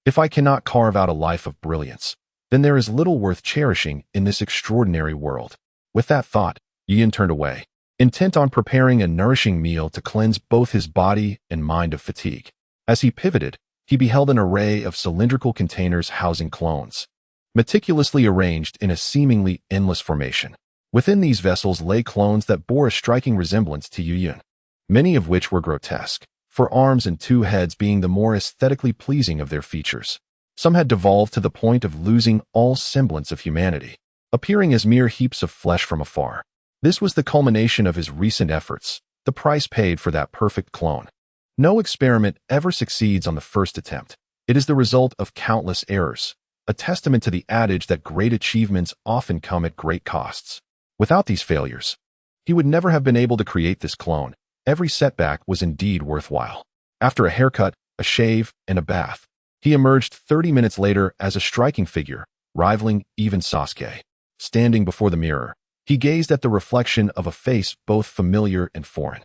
If I cannot carve out a life of brilliance, then there is little worth cherishing in this extraordinary world. With that thought, Yuyin turned away, intent on preparing a nourishing meal to cleanse both his body and mind of fatigue. As he pivoted, he beheld an array of cylindrical containers housing clones, meticulously arranged in a seemingly endless formation. Within these vessels lay clones that bore a striking resemblance to Yuyin, many of which were grotesque, 4 arms and 2 heads being the more aesthetically pleasing of their features. Some had devolved to the point of losing all semblance of humanity, appearing as mere heaps of flesh from afar. This was the culmination of his recent efforts, the price paid for that perfect clone. No experiment ever succeeds on the first attempt. It is the result of countless errors, a testament to the adage that great achievements often come at great costs. Without these failures, he would never have been able to create this clone. Every setback was indeed worthwhile. After a haircut, a shave, and a bath, he emerged 30 minutes later as a striking figure, rivaling even Sasuke. Standing before the mirror, he gazed at the reflection of a face both familiar and foreign.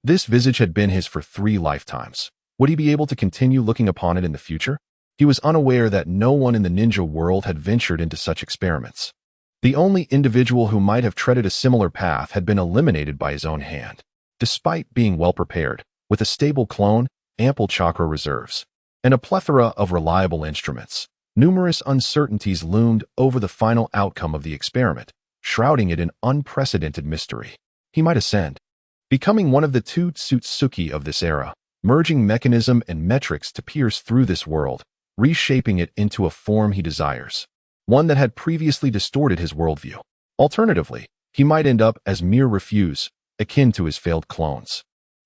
This visage had been his for 3 lifetimes. Would he be able to continue looking upon it in the future? He was unaware that no one in the ninja world had ventured into such experiments. The only individual who might have treaded a similar path had been eliminated by his own hand. Despite being well prepared, with a stable clone, ample chakra reserves, and a plethora of reliable instruments, numerous uncertainties loomed over the final outcome of the experiment, shrouding it in unprecedented mystery. He might ascend, becoming one of the 2 Tsutsuki of this era, merging mechanism and metrics to pierce through this world, reshaping it into a form he desires, one that had previously distorted his worldview. Alternatively, he might end up as mere refuse, akin to his failed clones.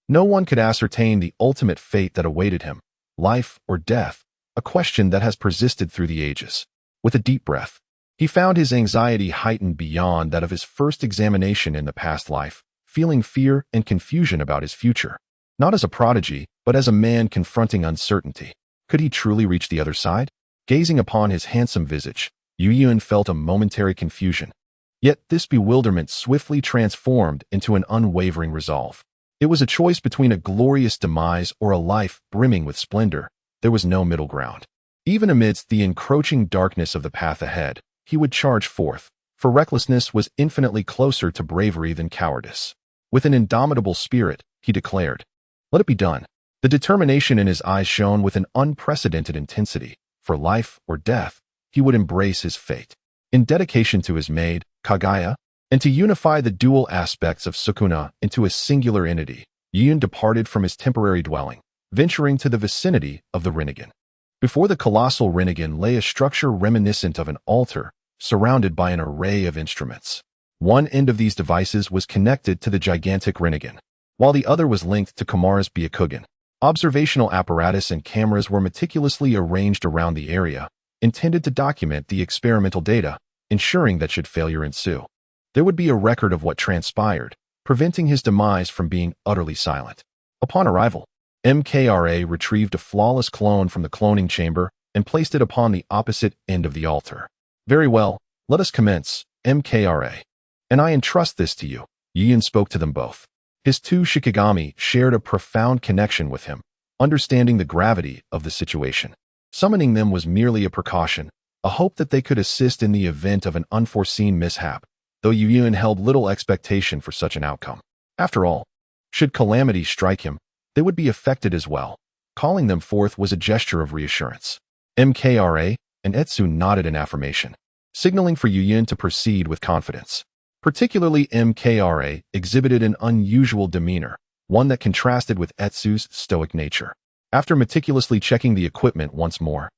No one could ascertain the ultimate fate that awaited him, life or death, a question that has persisted through the ages. With a deep breath, he found his anxiety heightened beyond that of his first examination in the past life, feeling fear and confusion about his future. Not as a prodigy, but as a man confronting uncertainty. Could he truly reach the other side? Gazing upon his handsome visage, Yuyin felt a momentary confusion. Yet this bewilderment swiftly transformed into an unwavering resolve. It was a choice between a glorious demise or a life brimming with splendor. There was no middle ground. Even amidst the encroaching darkness of the path ahead, he would charge forth, for recklessness was infinitely closer to bravery than cowardice. With an indomitable spirit, he declared, "Let it be done." The determination in his eyes shone with an unprecedented intensity. For life or death, he would embrace his fate. In dedication to his maid, Kaguya, and to unify the dual aspects of Sukuna into a singular entity, Yuyin departed from his temporary dwelling, venturing to the vicinity of the Rinnegan. Before the colossal Rinnegan lay a structure reminiscent of an altar, surrounded by an array of instruments. One end of these devices was connected to the gigantic Rinnegan, while the other was linked to Kamara's Byakugan. Observational apparatus and cameras were meticulously arranged around the area, intended to document the experimental data, ensuring that should failure ensue, there would be a record of what transpired, preventing his demise from being utterly silent. Upon arrival, MKRA retrieved a flawless clone from the cloning chamber and placed it upon the opposite end of the altar. "Very well, let us commence, MKRA. And I entrust this to you." Yuyin spoke to them both. His 2 Shikigami shared a profound connection with him, understanding the gravity of the situation. Summoning them was merely a precaution, a hope that they could assist in the event of an unforeseen mishap, though Yuyin held little expectation for such an outcome. After all, Should calamity strike him, they would be affected as well. Calling them forth was a gesture of reassurance. MKRA and Etsu nodded in affirmation, signaling for Yuyun to proceed with confidence. Particularly MKRA exhibited an unusual demeanor, one that contrasted with Etsu's stoic nature. After meticulously checking the equipment once more,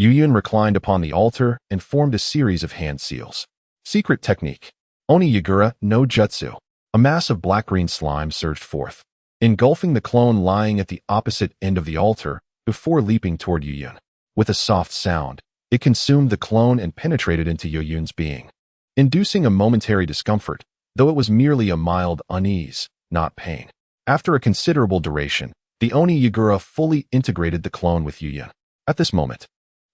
Yuyun reclined upon the altar and formed a series of hand seals. Secret technique. Oni Yagura no Jutsu. A mass of black-green slime surged forth, engulfing the clone lying at the opposite end of the altar before leaping toward Yuyun. With a soft sound, it consumed the clone and penetrated into Yuyun's being, inducing a momentary discomfort, though it was merely a mild unease, not pain. After a considerable duration, the Oni Yagura fully integrated the clone with Yuyun. At this moment,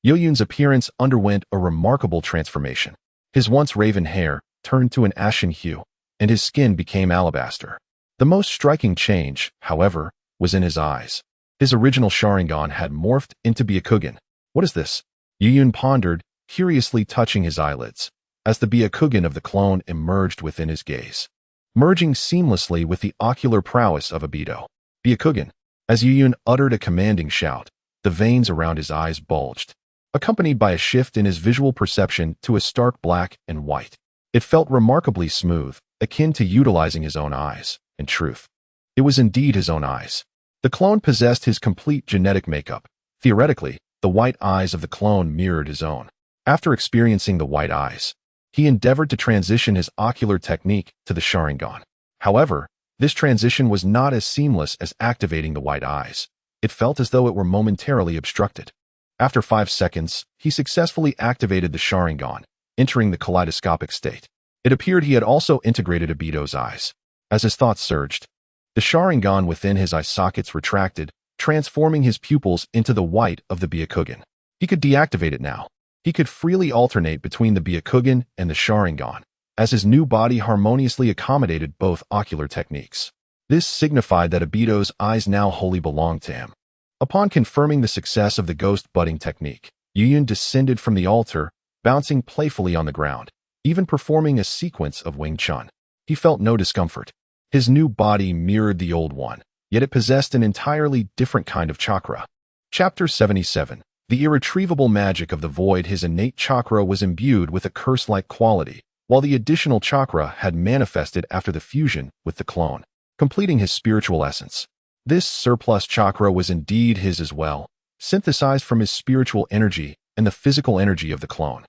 Yuyun's appearance underwent a remarkable transformation. His once raven hair turned to an ashen hue, and his skin became alabaster. The most striking change, however, was in his eyes. His original Sharingan had morphed into Byakugan. What is this? Yuyun pondered, curiously touching his eyelids, as the Byakugan of the clone emerged within his gaze, merging seamlessly with the ocular prowess of Obito. Byakugan. As Yuyun uttered a commanding shout, the veins around his eyes bulged, accompanied by a shift in his visual perception to a stark black and white. It felt remarkably smooth, akin to utilizing his own eyes. In truth, it was indeed his own eyes. The clone possessed his complete genetic makeup. Theoretically, the white eyes of the clone mirrored his own. After experiencing the white eyes, he endeavored to transition his ocular technique to the Sharingan. However, this transition was not as seamless as activating the white eyes. It felt as though it were momentarily obstructed. After 5 seconds, he successfully activated the Sharingan, entering the kaleidoscopic state. It appeared he had also integrated Obito's eyes. As his thoughts surged, the Sharingan within his eye sockets retracted, transforming his pupils into the white of the Byakugan. He could deactivate it now. He could freely alternate between the Byakugan and the Sharingan, as his new body harmoniously accommodated both ocular techniques. This signified that Obito's eyes now wholly belonged to him. Upon confirming the success of the ghost budding technique, Yuyun descended from the altar, bouncing playfully on the ground, even performing a sequence of Wing Chun. He felt no discomfort. His new body mirrored the old one, yet it possessed an entirely different kind of chakra. Chapter 77. The irretrievable magic of the void. His innate chakra was imbued with a curse-like quality, while the additional chakra had manifested after the fusion with the clone, completing his spiritual essence. This surplus chakra was indeed his as well, synthesized from his spiritual energy and the physical energy of the clone.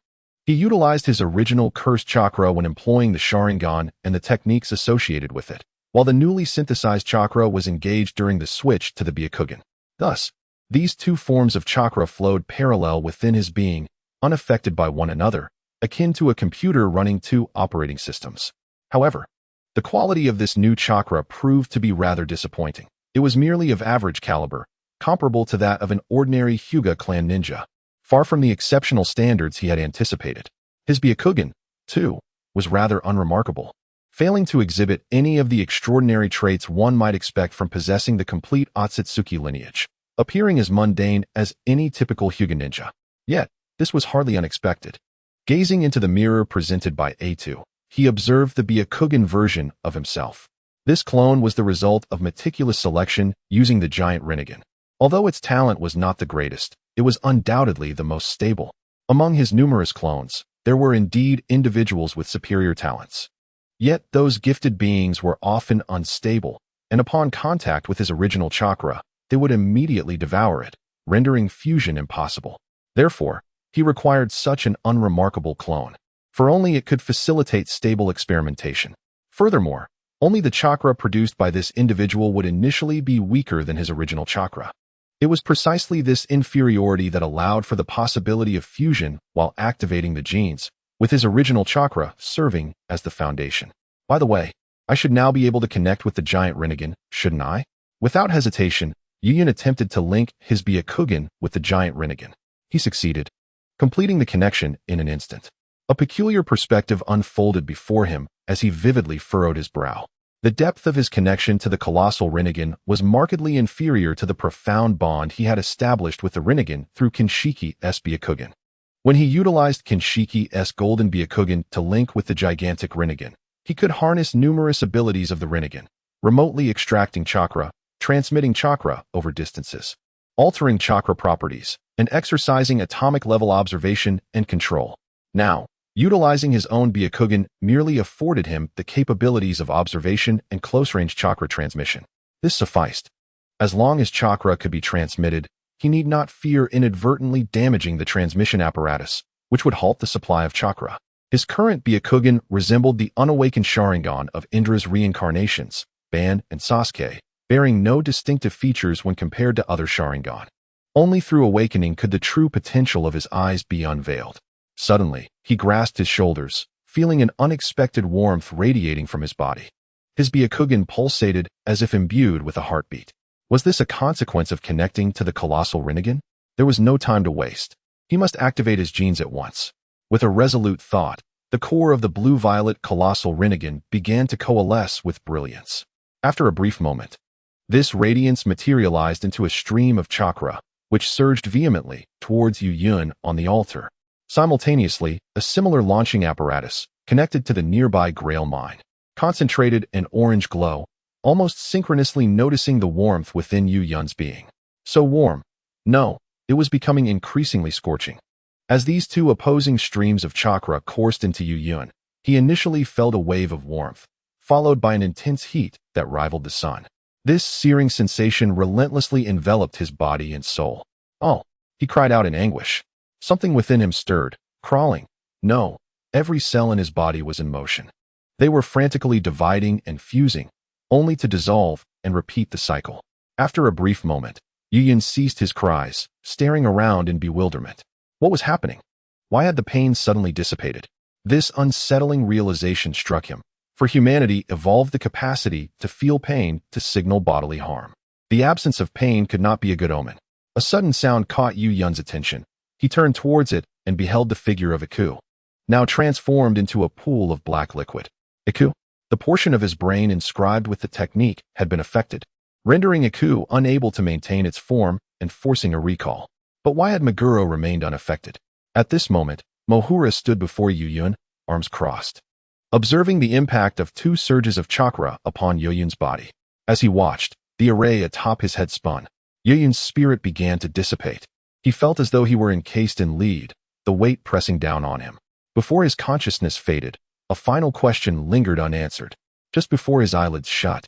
He utilized his original cursed chakra when employing the Sharingan and the techniques associated with it, while the newly synthesized chakra was engaged during the switch to the Byakugan. Thus, these two forms of chakra flowed parallel within his being, unaffected by one another, akin to a computer running two operating systems. However, the quality of this new chakra proved to be rather disappointing. It was merely of average caliber, comparable to that of an ordinary Hyuga clan ninja, far from the exceptional standards he had anticipated. His Byakugan, too, was rather unremarkable, failing to exhibit any of the extraordinary traits one might expect from possessing the complete Otsutsuki lineage, appearing as mundane as any typical Hyuga ninja. Yet, this was hardly unexpected. Gazing into the mirror presented by A2, he observed the Byakugan version of himself. This clone was the result of meticulous selection using the giant Rinnegan. Although its talent was not the greatest, it was undoubtedly the most stable. Among his numerous clones, there were indeed individuals with superior talents. Yet those gifted beings were often unstable, and upon contact with his original chakra, they would immediately devour it, rendering fusion impossible. Therefore, he required such an unremarkable clone, for only it could facilitate stable experimentation. Furthermore, only the chakra produced by this individual would initially be weaker than his original chakra. It was precisely this inferiority that allowed for the possibility of fusion while activating the genes, with his original chakra serving as the foundation. By the way, I should now be able to connect with the giant Rinnegan, shouldn't I? Without hesitation, Yuyun attempted to link his Byakugan with the giant Rinnegan. He succeeded, completing the connection in an instant. A peculiar perspective unfolded before him as he vividly furrowed his brow. The depth of his connection to the colossal Rinnegan was markedly inferior to the profound bond he had established with the Rinnegan through Kinshiki's Byakugan. When he utilized Kinshiki's golden Byakugan to link with the gigantic Rinnegan, he could harness numerous abilities of the Rinnegan, remotely extracting chakra, transmitting chakra over distances, altering chakra properties, and exercising atomic-level observation and control. Now, utilizing his own Byakugan merely afforded him the capabilities of observation and close-range chakra transmission. This sufficed. As long as chakra could be transmitted, he need not fear inadvertently damaging the transmission apparatus, which would halt the supply of chakra. His current Byakugan resembled the unawakened Sharingan of Indra's reincarnations, Ban and Sasuke, bearing no distinctive features when compared to other Sharingan. Only through awakening could the true potential of his eyes be unveiled. Suddenly, he grasped his shoulders, feeling an unexpected warmth radiating from his body. His Byakugan pulsated as if imbued with a heartbeat. Was this a consequence of connecting to the colossal Rinnegan? There was no time to waste. He must activate his genes at once. With a resolute thought, the core of the blue-violet colossal Rinnegan began to coalesce with brilliance. After a brief moment, this radiance materialized into a stream of chakra, which surged vehemently towards Yu Yun on the altar. Simultaneously, a similar launching apparatus, connected to the nearby Grail mine, concentrated an orange glow, almost synchronously noticing the warmth within Yu Yun's being. So warm. No, it was becoming increasingly scorching. As these two opposing streams of chakra coursed into Yu Yun, he initially felt a wave of warmth, followed by an intense heat that rivaled the sun. This searing sensation relentlessly enveloped his body and soul. Oh, he cried out in anguish. Something within him stirred, crawling. No, every cell in his body was in motion. They were frantically dividing and fusing, only to dissolve and repeat the cycle. After a brief moment, Yu Yun ceased his cries, staring around in bewilderment. What was happening? Why had the pain suddenly dissipated? This unsettling realization struck him, for humanity evolved the capacity to feel pain to signal bodily harm. The absence of pain could not be a good omen. A sudden sound caught Yu Yun's attention. He turned towards it and beheld the figure of Iku, now transformed into a pool of black liquid. Iku, the portion of his brain inscribed with the technique, had been affected, rendering Iku unable to maintain its form and forcing a recall. But why had Meguro remained unaffected? At this moment, Mohura stood before Yu Yun, arms crossed, observing the impact of two surges of chakra upon Yu Yun's body. As he watched, the array atop his head spun. Yu Yun's spirit began to dissipate. He felt as though he were encased in lead, the weight pressing down on him. Before his consciousness faded, a final question lingered unanswered. Just before his eyelids shut,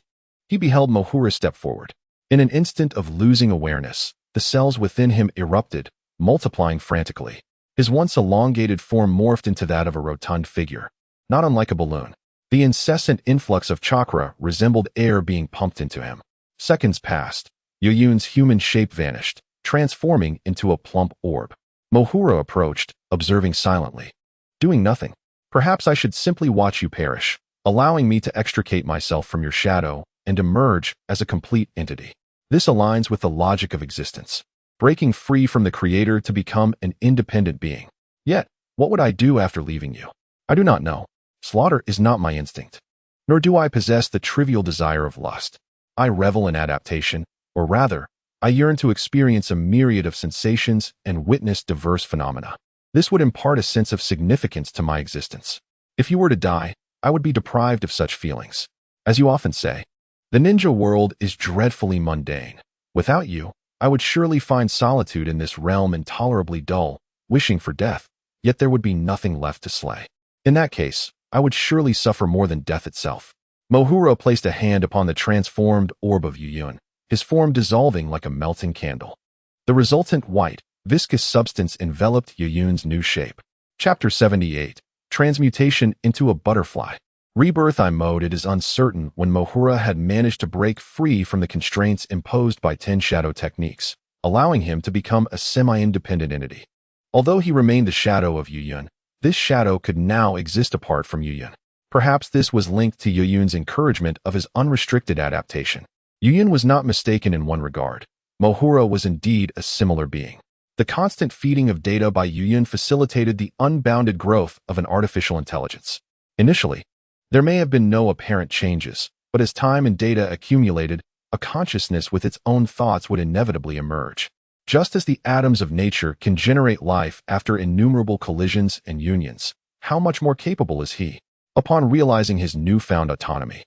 he beheld Mohura step forward. In an instant of losing awareness, the cells within him erupted, multiplying frantically. His once elongated form morphed into that of a rotund figure, not unlike a balloon. The incessant influx of chakra resembled air being pumped into him. Seconds passed. Yu Yun's human shape vanished, transforming into a plump orb. Mohura approached, observing silently. Doing nothing. Perhaps I should simply watch you perish, allowing me to extricate myself from your shadow and emerge as a complete entity. This aligns with the logic of existence, breaking free from the creator to become an independent being. Yet, what would I do after leaving you? I do not know. Slaughter is not my instinct. Nor do I possess the trivial desire of lust. I revel in adaptation, or rather, I yearn to experience a myriad of sensations and witness diverse phenomena. This would impart a sense of significance to my existence. If you were to die, I would be deprived of such feelings. As you often say, the ninja world is dreadfully mundane. Without you, I would surely find solitude in this realm intolerably dull, wishing for death, yet there would be nothing left to slay. In that case, I would surely suffer more than death itself. Mohura placed a hand upon the transformed orb of Yu Yun, his form dissolving like a melting candle. The resultant white, viscous substance enveloped Yu Yun's new shape. Chapter 78. Transmutation into a butterfly. Rebirth I mode. It is uncertain when Mohura had managed to break free from the constraints imposed by 10 shadow techniques, allowing him to become a semi-independent entity. Although he remained the shadow of Yu Yun, this shadow could now exist apart from Yu Yun. Perhaps this was linked to Yu Yun's encouragement of his unrestricted adaptation. Yu Yun was not mistaken in one regard. Mohura was indeed a similar being. The constant feeding of data by Yu Yun facilitated the unbounded growth of an artificial intelligence. Initially, there may have been no apparent changes, but as time and data accumulated, a consciousness with its own thoughts would inevitably emerge. Just as the atoms of nature can generate life after innumerable collisions and unions, how much more capable is he? Upon realizing his newfound autonomy,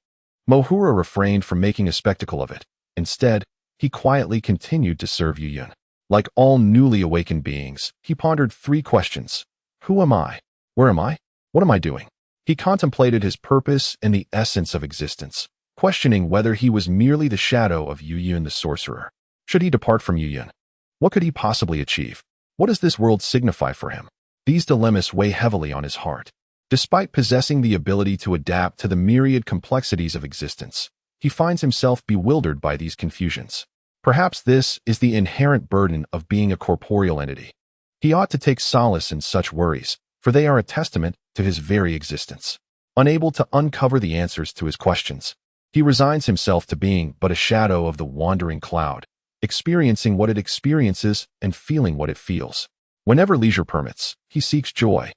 Mohura refrained from making a spectacle of it. Instead, he quietly continued to serve Yuyun. Like all newly awakened beings, he pondered 3 questions. Who am I? Where am I? What am I doing? He contemplated his purpose and the essence of existence, questioning whether he was merely the shadow of Yuyun the sorcerer. Should he depart from Yuyun? What could he possibly achieve? What does this world signify for him? These dilemmas weigh heavily on his heart. Despite possessing the ability to adapt to the myriad complexities of existence, he finds himself bewildered by these confusions. Perhaps this is the inherent burden of being a corporeal entity. He ought to take solace in such worries, for they are a testament to his very existence. Unable to uncover the answers to his questions, he resigns himself to being but a shadow of the wandering cloud, experiencing what it experiences and feeling what it feels. Whenever leisure permits, he seeks joy.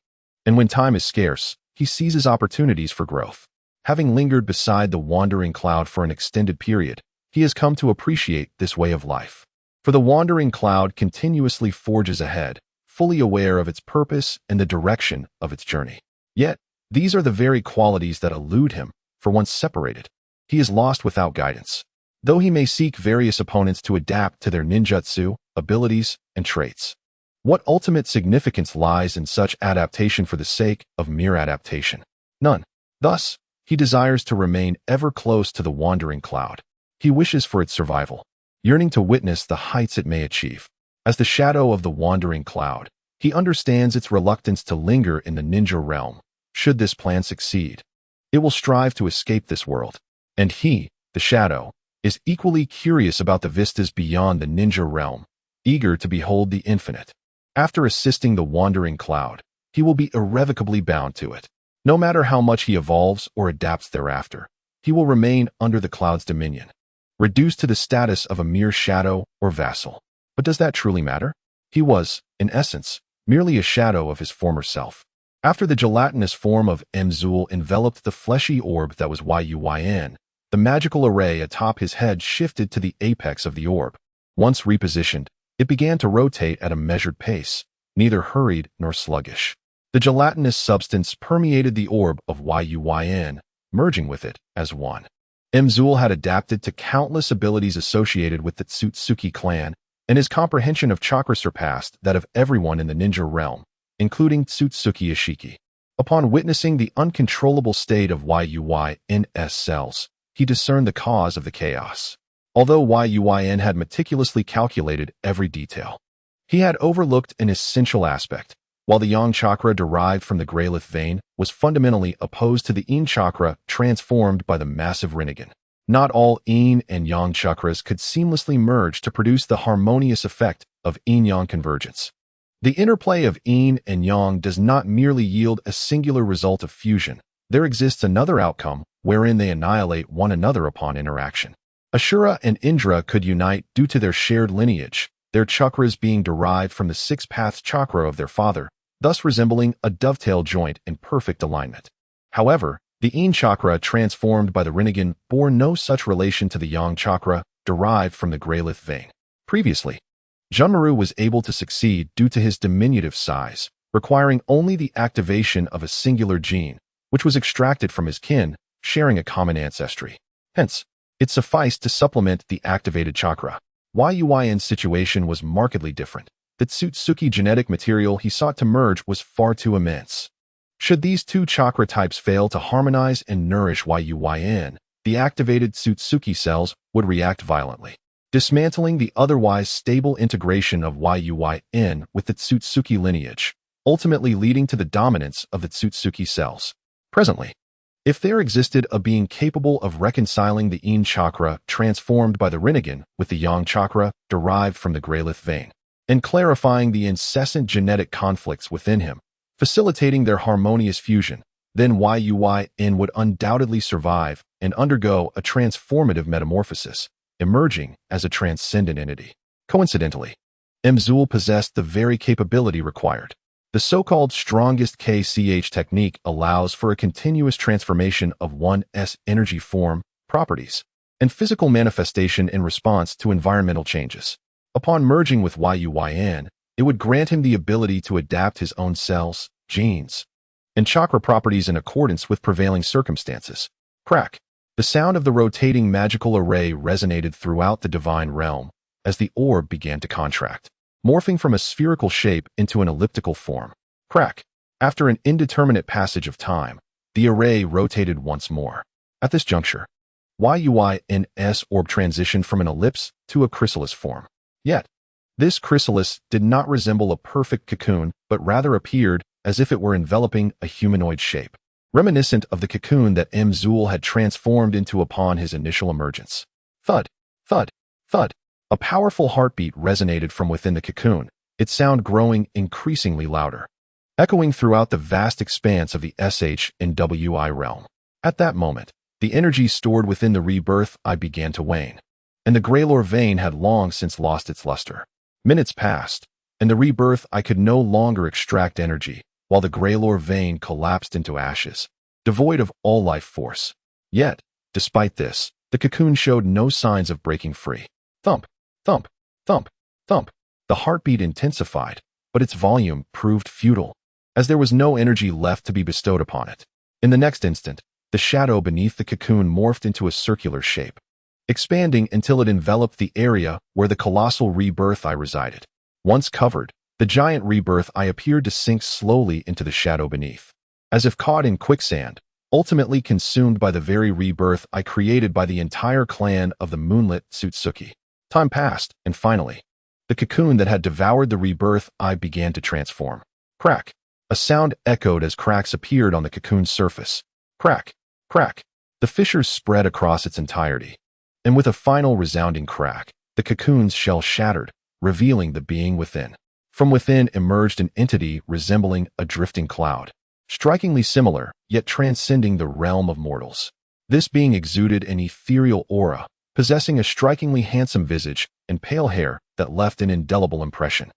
And when time is scarce, he seizes opportunities for growth. Having lingered beside the wandering cloud for an extended period, he has come to appreciate this way of life. For the wandering cloud continuously forges ahead, fully aware of its purpose and the direction of its journey. Yet, these are the very qualities that elude him, for once separated. He is lost without guidance. Though he may seek various opponents to adapt to their ninjutsu, abilities, and traits. What ultimate significance lies in such adaptation for the sake of mere adaptation? None. Thus, he desires to remain ever close to the wandering cloud. He wishes for its survival, yearning to witness the heights it may achieve. As the shadow of the wandering cloud, he understands its reluctance to linger in the ninja realm. Should this plan succeed, it will strive to escape this world. And he, the shadow, is equally curious about the vistas beyond the ninja realm, eager to behold the infinite. After assisting the wandering cloud, he will be irrevocably bound to it. No matter how much he evolves or adapts thereafter, he will remain under the cloud's dominion, reduced to the status of a mere shadow or vassal. But does that truly matter? He was, in essence, merely a shadow of his former self. After the gelatinous form of Mzul enveloped the fleshy orb that was Yuyun, the magical array atop his head shifted to the apex of the orb. Once repositioned, it began to rotate at a measured pace, neither hurried nor sluggish. The gelatinous substance permeated the orb of Yuyun, merging with it as one. Mzul had adapted to countless abilities associated with the Tsutsuki clan, and his comprehension of chakra surpassed that of everyone in the ninja realm, including Tsutsuki Ishiki. Upon witnessing the uncontrollable state of Yuyun's cells, he discerned the cause of the chaos. Although Yuyun had meticulously calculated every detail, he had overlooked an essential aspect. While the yang chakra derived from the Grail vein was fundamentally opposed to the yin chakra transformed by the massive Rinnegan. Not all yin and yang chakras could seamlessly merge to produce the harmonious effect of yin-yang convergence. The interplay of yin and yang does not merely yield a singular result of fusion. There exists another outcome wherein they annihilate one another upon interaction. Ashura and Indra could unite due to their shared lineage, their chakras being derived from the 6-path chakra of their father, thus resembling a dovetail joint in perfect alignment. However, the yin chakra transformed by the Rinnegan bore no such relation to the yang chakra derived from the Grail vein. Previously, Junmaru was able to succeed due to his diminutive size, requiring only the activation of a singular gene, which was extracted from his kin, sharing a common ancestry. Hence, it sufficed to supplement the activated chakra. Yuyun's situation was markedly different. The Tsutsuki genetic material he sought to merge was far too immense. Should these two chakra types fail to harmonize and nourish Yuyun, the activated Tsutsuki cells would react violently, dismantling the otherwise stable integration of Yuyun with the Tsutsuki lineage, ultimately leading to the dominance of the Tsutsuki cells. Presently, if there existed a being capable of reconciling the yin chakra transformed by the Rinnegan with the yang chakra derived from the Grail vein, and clarifying the incessant genetic conflicts within him, facilitating their harmonious fusion, then Yuyun would undoubtedly survive and undergo a transformative metamorphosis, emerging as a transcendent entity. Coincidentally, Mzul possessed the very capability required. The so-called strongest KCH technique allows for a continuous transformation of one's energy form, properties, and physical manifestation in response to environmental changes. Upon merging with Yuyun, it would grant him the ability to adapt his own cells, genes, and chakra properties in accordance with prevailing circumstances. Crack. The sound of the rotating magical array resonated throughout the divine realm as the orb began to contract, morphing from a spherical shape into an elliptical form. Crack! After an indeterminate passage of time, the array rotated once more. At this juncture, YUIN's orb transitioned from an ellipse to a chrysalis form. Yet, this chrysalis did not resemble a perfect cocoon, but rather appeared as if it were enveloping a humanoid shape, reminiscent of the cocoon that Mzul had transformed into upon his initial emergence. Thud, thud, thud. A powerful heartbeat resonated from within the cocoon, its sound growing increasingly louder, echoing throughout the vast expanse of the SHNWI realm. At that moment, the energy stored within the rebirth eye began to wane, and the Grail vein had long since lost its luster. Minutes passed, and the rebirth eye could no longer extract energy, while the Grail vein collapsed into ashes, devoid of all life force. Yet, despite this, the cocoon showed no signs of breaking free. Thump, thump, thump, thump. The heartbeat intensified, but its volume proved futile, as there was no energy left to be bestowed upon it. In the next instant, the shadow beneath the cocoon morphed into a circular shape, expanding until it enveloped the area where the colossal rebirth eye resided. Once covered, the giant rebirth eye appeared to sink slowly into the shadow beneath, as if caught in quicksand, ultimately consumed by the very rebirth eye created by the entire clan of the moonlit Tsutsuki. Time passed, and finally, the cocoon that had devoured the rebirth eye began to transform. Crack! A sound echoed as cracks appeared on the cocoon's surface. Crack! Crack! The fissures spread across its entirety, and with a final resounding crack, the cocoon's shell shattered, revealing the being within. From within emerged an entity resembling a drifting cloud, strikingly similar, yet transcending the realm of mortals. This being exuded an ethereal aura, possessing a strikingly handsome visage and pale hair that left an indelible impression.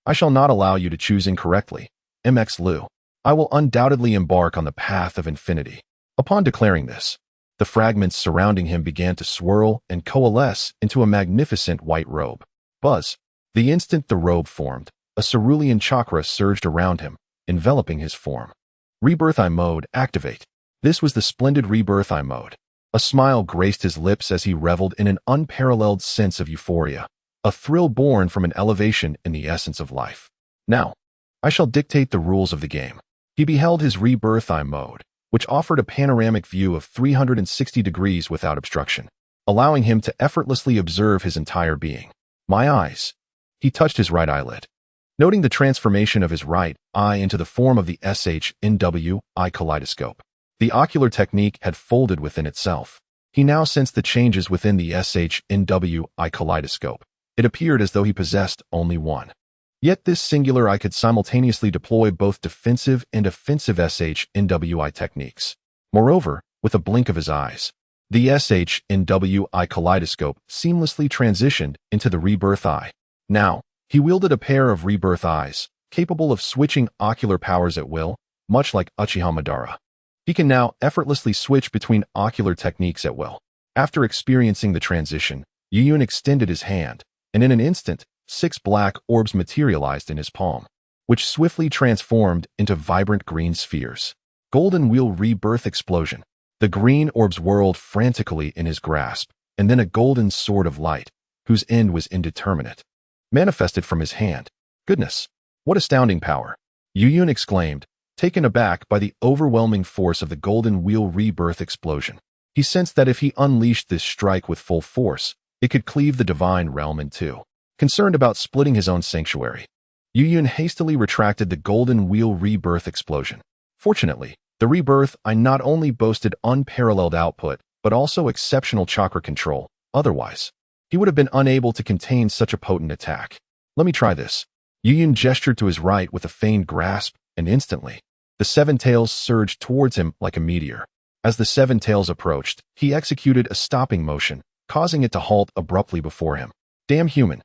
I shall not allow you to choose incorrectly, MX Liu. I will undoubtedly embark on the path of infinity. Upon declaring this, the fragments surrounding him began to swirl and coalesce into a magnificent white robe. Buzz! The instant the robe formed, a cerulean chakra surged around him, enveloping his form. Rebirth Eye Mode, activate. This was the splendid Rebirth Eye Mode. A smile graced his lips as he reveled in an unparalleled sense of euphoria, a thrill born from an elevation in the essence of life. Now, I shall dictate the rules of the game. He beheld his Rebirth Eye Mode, which offered a panoramic view of 360 degrees without obstruction, allowing him to effortlessly observe his entire being. My eyes. He touched his right eyelid, noting the transformation of his right eye into the form of the SHNWI kaleidoscope. The ocular technique had folded within itself. He now sensed the changes within the SHNWI kaleidoscope. It appeared as though he possessed only one. Yet this singular eye could simultaneously deploy both defensive and offensive SHNWI techniques. Moreover, with a blink of his eyes, the SHNWI kaleidoscope seamlessly transitioned into the Rebirth Eye. Now, he wielded a pair of Rebirth Eyes, capable of switching ocular powers at will, much like Uchiha Madara. He can now effortlessly switch between ocular techniques at will. After experiencing the transition, Yuyun extended his hand, and in an instant, 6 black orbs materialized in his palm, which swiftly transformed into vibrant green spheres. Golden Wheel Rebirth Explosion. The green orbs whirled frantically in his grasp, and then a golden sword of light, whose end was indeterminate, manifested from his hand. Goodness, what astounding power! Yuyun exclaimed, taken aback by the overwhelming force of the Golden Wheel Rebirth Explosion. He sensed that if he unleashed this strike with full force, it could cleave the divine realm in two. Concerned about splitting his own sanctuary, Yuyun hastily retracted the Golden Wheel Rebirth Explosion. Fortunately, the Rebirth Eye not only boasted unparalleled output, but also exceptional chakra control. Otherwise, he would have been unable to contain such a potent attack. Let me try this. Yuyun gestured to his right with a feigned grasp, and instantly, the Seven Tails surged towards him like a meteor. As the Seven Tails approached, he executed a stopping motion, causing it to halt abruptly before him. Damn human!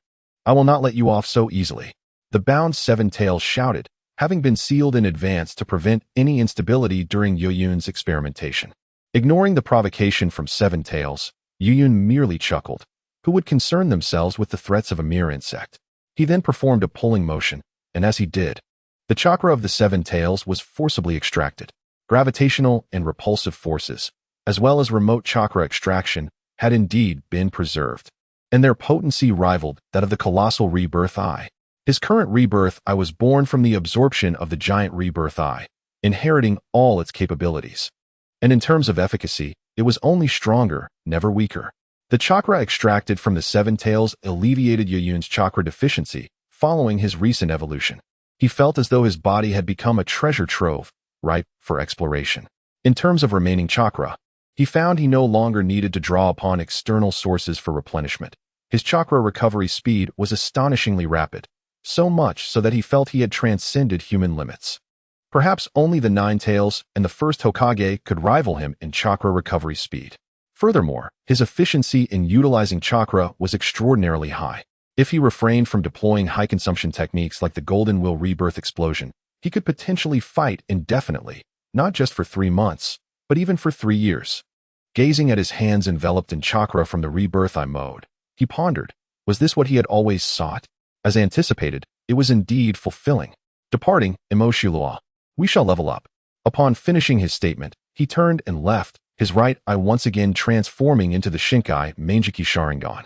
I will not let you off so easily. The bound Seven Tails shouted, having been sealed in advance to prevent any instability during Yuyun's experimentation. Ignoring the provocation from Seven Tails, Yuyun merely chuckled. Who would concern themselves with the threats of a mere insect? He then performed a pulling motion, and as he did, the chakra of the Seven Tails was forcibly extracted. Gravitational and repulsive forces, as well as remote chakra extraction, had indeed been preserved, and their potency rivaled that of the colossal rebirth eye. His current rebirth eye was born from the absorption of the giant rebirth eye, inheriting all its capabilities. And in terms of efficacy, it was only stronger, never weaker. The chakra extracted from the seven tails alleviated Yuyun's chakra deficiency following his recent evolution. He felt as though his body had become a treasure trove, ripe for exploration. In terms of remaining chakra, he found he no longer needed to draw upon external sources for replenishment. His chakra recovery speed was astonishingly rapid, so much so that he felt he had transcended human limits. Perhaps only the Nine Tails and the first Hokage could rival him in chakra recovery speed. Furthermore, his efficiency in utilizing chakra was extraordinarily high. If he refrained from deploying high-consumption techniques like the Golden Will Rebirth Explosion, he could potentially fight indefinitely, not just for 3 months, but even for 3 years. Gazing at his hands enveloped in chakra from the Rebirth Eye mode, he pondered, was this what he had always sought? As anticipated, it was indeed fulfilling. Departing, Emoshilua, we shall level up. Upon finishing his statement, he turned and left, his right eye once again transforming into the Shinkai Mangeki Sharingan,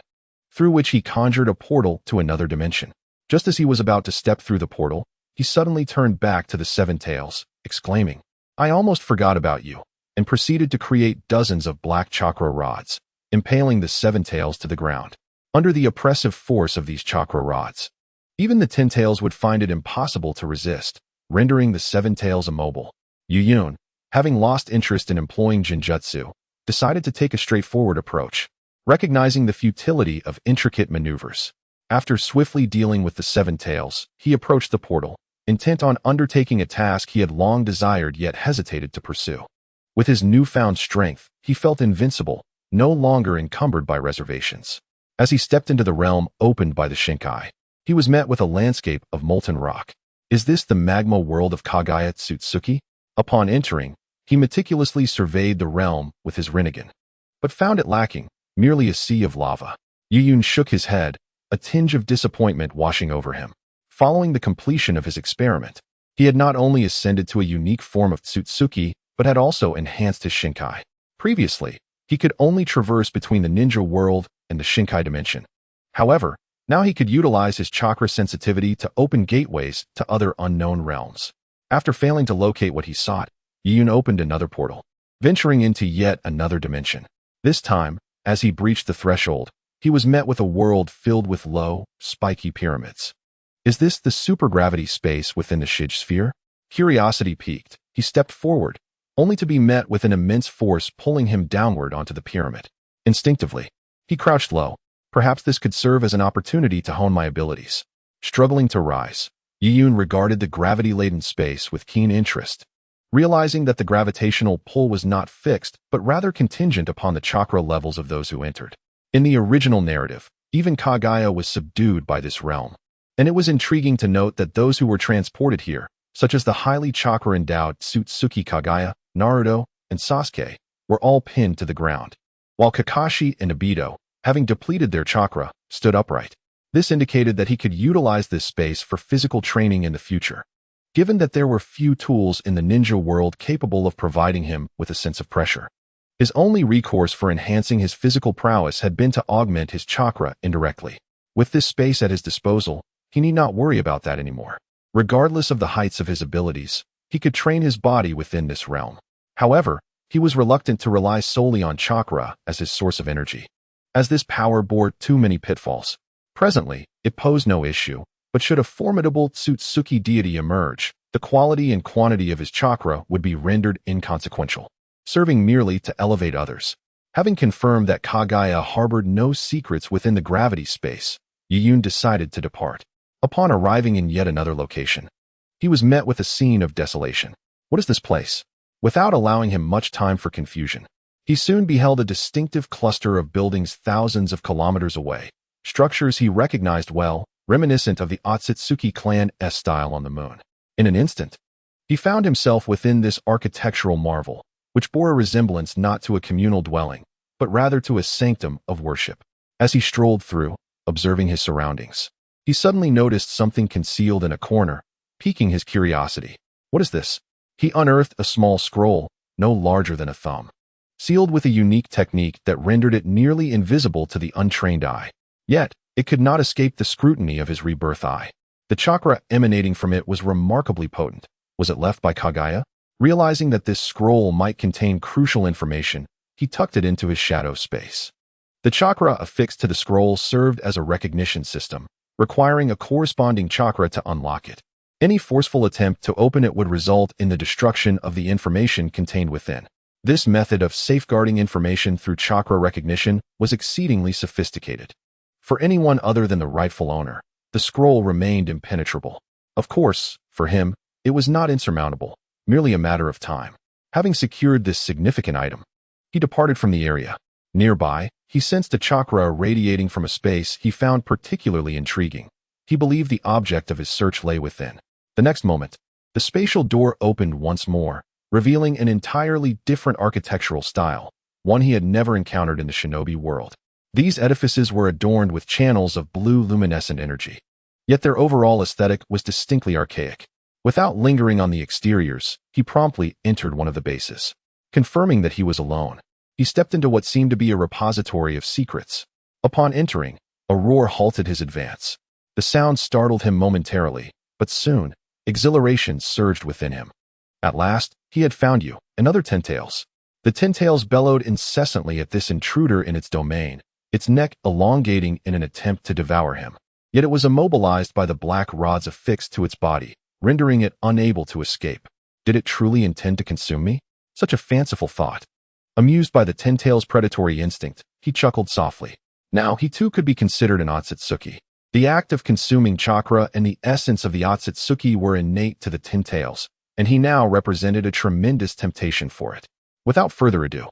through which he conjured a portal to another dimension. Just as he was about to step through the portal, he suddenly turned back to the Seven Tails, exclaiming, I almost forgot about you, and proceeded to create dozens of black chakra rods, impaling the Seven Tails to the ground. Under the oppressive force of these chakra rods, even the Ten Tails would find it impossible to resist, rendering the Seven Tails immobile. Yuyun, having lost interest in employing Jinjutsu, decided to take a straightforward approach, recognizing the futility of intricate maneuvers. After swiftly dealing with the Seven Tails, he approached the portal, intent on undertaking a task he had long desired yet hesitated to pursue. With his newfound strength, he felt invincible, no longer encumbered by reservations. As he stepped into the realm opened by the Shinkai, he was met with a landscape of molten rock. Is this the magma world of Kagaya Tsutsuki? Upon entering, he meticulously surveyed the realm with his Rinnegan, but found it lacking, merely a sea of lava. Yuyun shook his head, a tinge of disappointment washing over him. Following the completion of his experiment, he had not only ascended to a unique form of Tsutsuki, but had also enhanced his Shinkai. Previously, he could only traverse between the ninja world and the Shinkai dimension. However, now he could utilize his chakra sensitivity to open gateways to other unknown realms. After failing to locate what he sought, Yuyun opened another portal, venturing into yet another dimension. This time, as he breached the threshold, he was met with a world filled with low, spiky pyramids. Is this the supergravity space within the Shige sphere? Curiosity piqued, he stepped forward, only to be met with an immense force pulling him downward onto the pyramid. Instinctively, he crouched low. Perhaps this could serve as an opportunity to hone my abilities. Struggling to rise, Yuyun regarded the gravity-laden space with keen interest, realizing that the gravitational pull was not fixed, but rather contingent upon the chakra levels of those who entered. In the original narrative, even Kagaya was subdued by this realm, and it was intriguing to note that those who were transported here, such as the highly chakra-endowed Tsutsuki Kagaya, Naruto, and Sasuke, were all pinned to the ground, while Kakashi and Obito, having depleted their chakra, stood upright. This indicated that he could utilize this space for physical training in the future, given that there were few tools in the ninja world capable of providing him with a sense of pressure. His only recourse for enhancing his physical prowess had been to augment his chakra indirectly. With this space at his disposal, he need not worry about that anymore. Regardless of the heights of his abilities, he could train his body within this realm. However, he was reluctant to rely solely on chakra as his source of energy, as this power bore too many pitfalls. Presently, it posed no issue, but should a formidable Tsutsuki deity emerge, the quality and quantity of his chakra would be rendered inconsequential, serving merely to elevate others. Having confirmed that Kagaya harbored no secrets within the gravity space, Yuyun decided to depart. Upon arriving in yet another location, he was met with a scene of desolation. What is this place? Without allowing him much time for confusion, he soon beheld a distinctive cluster of buildings thousands of kilometers away, structures he recognized well, reminiscent of the Otsutsuki clan's style on the moon. In an instant, he found himself within this architectural marvel, which bore a resemblance not to a communal dwelling, but rather to a sanctum of worship. As he strolled through, observing his surroundings, he suddenly noticed something concealed in a corner, piquing his curiosity. What is this? He unearthed a small scroll, no larger than a thumb. sealed with a unique technique that rendered it nearly invisible to the untrained eye. Yet, it could not escape the scrutiny of his rebirth eye. The chakra emanating from it was remarkably potent. Was it left by Kaguya? Realizing that this scroll might contain crucial information, he tucked it into his shadow space. The chakra affixed to the scroll served as a recognition system, requiring a corresponding chakra to unlock it. Any forceful attempt to open it would result in the destruction of the information contained within. This method of safeguarding information through chakra recognition was exceedingly sophisticated. For anyone other than the rightful owner, the scroll remained impenetrable. Of course, for him, it was not insurmountable, merely a matter of time. Having secured this significant item, he departed from the area. Nearby, he sensed a chakra radiating from a space he found particularly intriguing. He believed the object of his search lay within. The next moment, the spatial door opened once more, revealing an entirely different architectural style, one he had never encountered in the shinobi world. These edifices were adorned with channels of blue luminescent energy. Yet their overall aesthetic was distinctly archaic. Without lingering on the exteriors, he promptly entered one of the bases. Confirming that he was alone, he stepped into what seemed to be a repository of secrets. Upon entering, a roar halted his advance. The sound startled him momentarily, but soon, exhilaration surged within him. At last, he had found you, another Ten-Tails. The Ten-Tails bellowed incessantly at this intruder in its domain, its neck elongating in an attempt to devour him. Yet it was immobilized by the black rods affixed to its body, rendering it unable to escape. Did it truly intend to consume me? Such a fanciful thought. Amused by the Ten-Tails' predatory instinct, he chuckled softly. Now he too could be considered an Otsutsuki. The act of consuming chakra and the essence of the Otsutsuki were innate to the Ten-Tails, and he now represented a tremendous temptation for it. Without further ado,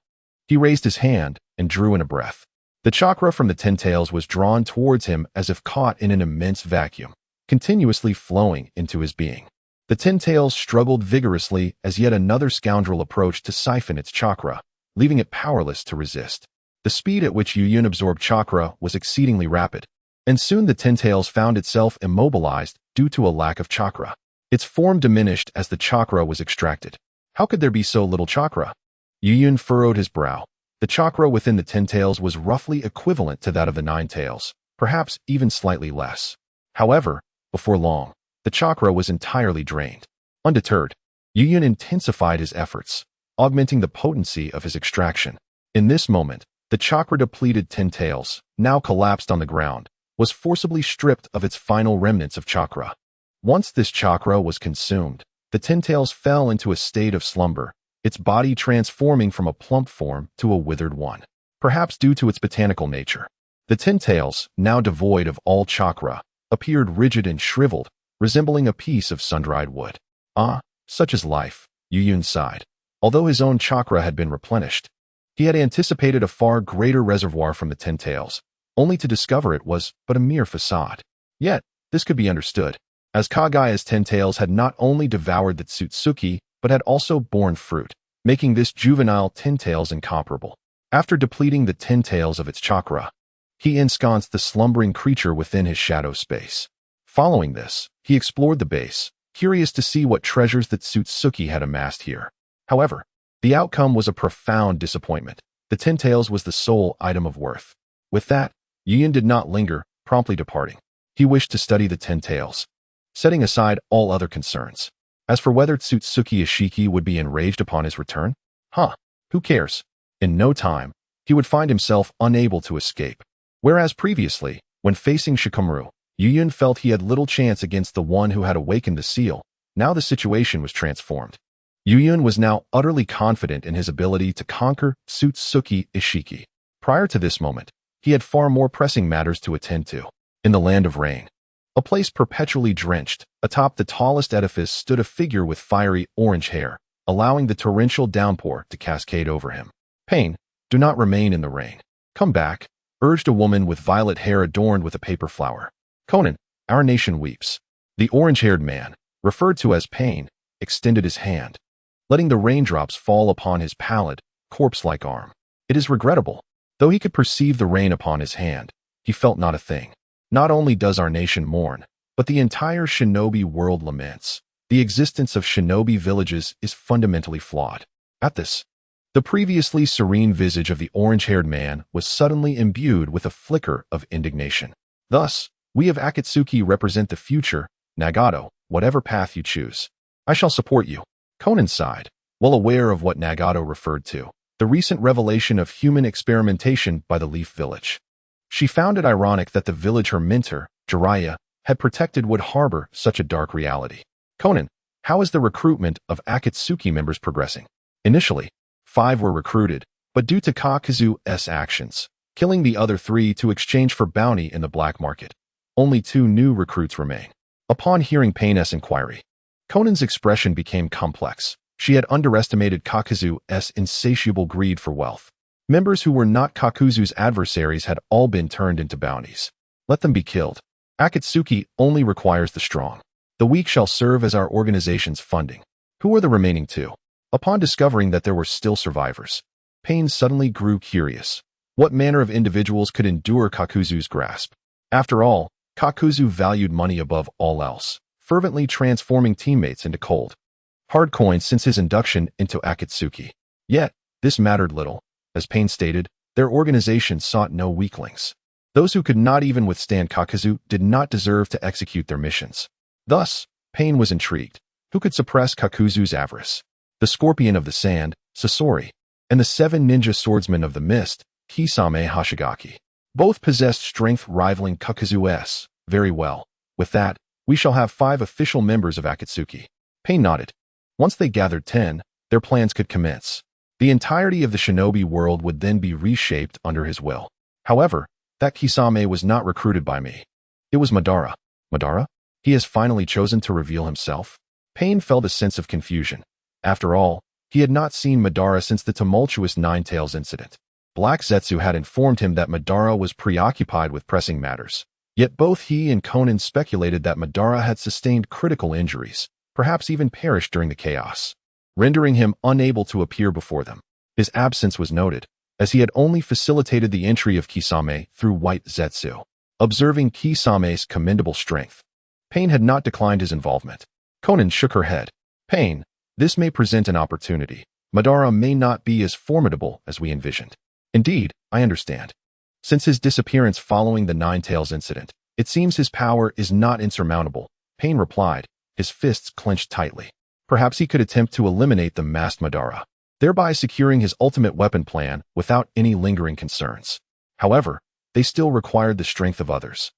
he raised his hand and drew in a breath. The chakra from the Ten-Tails was drawn towards him as if caught in an immense vacuum, continuously flowing into his being. The Ten-Tails struggled vigorously as yet another scoundrel approached to siphon its chakra, leaving it powerless to resist. The speed at which Yuyun absorbed chakra was exceedingly rapid, and soon the Ten-Tails found itself immobilized due to a lack of chakra. Its form diminished as the chakra was extracted. How could there be so little chakra? Yuyun furrowed his brow. The chakra within the Ten-Tails was roughly equivalent to that of the Nine-Tails, perhaps even slightly less. However, before long, the chakra was entirely drained. Undeterred, Yuyun intensified his efforts, augmenting the potency of his extraction. In this moment, the chakra-depleted Ten-Tails, now collapsed on the ground, was forcibly stripped of its final remnants of chakra. Once this chakra was consumed, the Ten-Tails fell into a state of slumber, its body transforming from a plump form to a withered one. Perhaps due to its botanical nature, the Ten-Tails, now devoid of all chakra, appeared rigid and shriveled, resembling a piece of sun-dried wood. Ah, such is life, Yuyun sighed. Although his own chakra had been replenished, he had anticipated a far greater reservoir from the Ten-Tails, only to discover it was but a mere facade. Yet, this could be understood, as Kaguya's Ten-Tails had not only devoured the Tsutsuki, but had also borne fruit, making this juvenile Ten-Tails incomparable. After depleting the Ten-Tails of its chakra, he ensconced the slumbering creature within his shadow space. Following this, he explored the base, curious to see what treasures the Tsutsuki had amassed here. However, the outcome was a profound disappointment. The Ten-Tails was the sole item of worth. With that, Yuyun did not linger, promptly departing. He wished to study the Ten-Tails, setting aside all other concerns. As for whether Tsutsuki Ishiki would be enraged upon his return, who cares? In no time, he would find himself unable to escape. Whereas previously, when facing Shikamaru, Yuyun felt he had little chance against the one who had awakened the seal, now the situation was transformed. Yuyun was now utterly confident in his ability to conquer Tsutsuki Ishiki. Prior to this moment, he had far more pressing matters to attend to. In the land of rain, a place perpetually drenched, atop the tallest edifice stood a figure with fiery orange hair, allowing the torrential downpour to cascade over him. Pain, do not remain in the rain. Come back, urged a woman with violet hair adorned with a paper flower. Conan, our nation weeps. The orange-haired man, referred to as Pain, extended his hand, letting the raindrops fall upon his pallid, corpse-like arm. It is regrettable. Though he could perceive the rain upon his hand, he felt not a thing. Not only does our nation mourn, but the entire shinobi world laments. The existence of shinobi villages is fundamentally flawed. At this, The previously serene visage of the orange-haired man was suddenly imbued with a flicker of indignation. Thus, we of Akatsuki represent the future, Nagato, whatever path you choose. I shall support you. Conan sighed, well aware of what Nagato referred to, the recent revelation of human experimentation by the Leaf Village. She found it ironic that the village her mentor, Jiraiya, had protected would harbor such a dark reality. Conan, how is the recruitment of Akatsuki members progressing? Initially, 5 were recruited, but due to Kakuzu's actions, killing the other 3 to exchange for bounty in the black market, only 2 new recruits remain. Upon hearing Pain's inquiry, Conan's expression became complex. She had underestimated Kakuzu's insatiable greed for wealth. Members who were not Kakuzu's adversaries had all been turned into bounties. Let them be killed. Akatsuki only requires the strong. The weak shall serve as our organization's funding. Who are the remaining 2? Upon discovering that there were still survivors, Pain suddenly grew curious. What manner of individuals could endure Kakuzu's grasp? After all, Kakuzu valued money above all else, fervently transforming teammates into cold, hard coins since his induction into Akatsuki. Yet, this mattered little. As Pain stated, their organization sought no weaklings. Those who could not even withstand Kakuzu did not deserve to execute their missions. Thus, Pain was intrigued. Who could suppress Kakuzu's avarice? The Scorpion of the Sand, Sasori, and the 7 ninja swordsmen of the mist, Kisame Hoshigaki. Both possessed strength rivaling Kakuzu's. Very well. With that, we shall have 5 official members of Akatsuki. Pain nodded. Once they gathered 10, their plans could commence. The entirety of the shinobi world would then be reshaped under his will. However, that Kisame was not recruited by me. It was Madara. Madara? He has finally chosen to reveal himself? Pain felt a sense of confusion. After all, he had not seen Madara since the tumultuous Nine-Tails incident. Black Zetsu had informed him that Madara was preoccupied with pressing matters. Yet both he and Conan speculated that Madara had sustained critical injuries, perhaps even perished during the chaos, rendering him unable to appear before them. His absence was noted, as he had only facilitated the entry of Kisame through White Zetsu. Observing Kisame's commendable strength, Pain had not declined his involvement. Conan shook her head. Pain, this may present an opportunity. Madara may not be as formidable as we envisioned. Indeed, I understand. Since his disappearance following the Nine-Tails incident, it seems his power is not insurmountable, Pain replied, his fists clenched tightly. Perhaps he could attempt to eliminate the masked Madara, thereby securing his ultimate weapon plan without any lingering concerns. However, they still required the strength of others.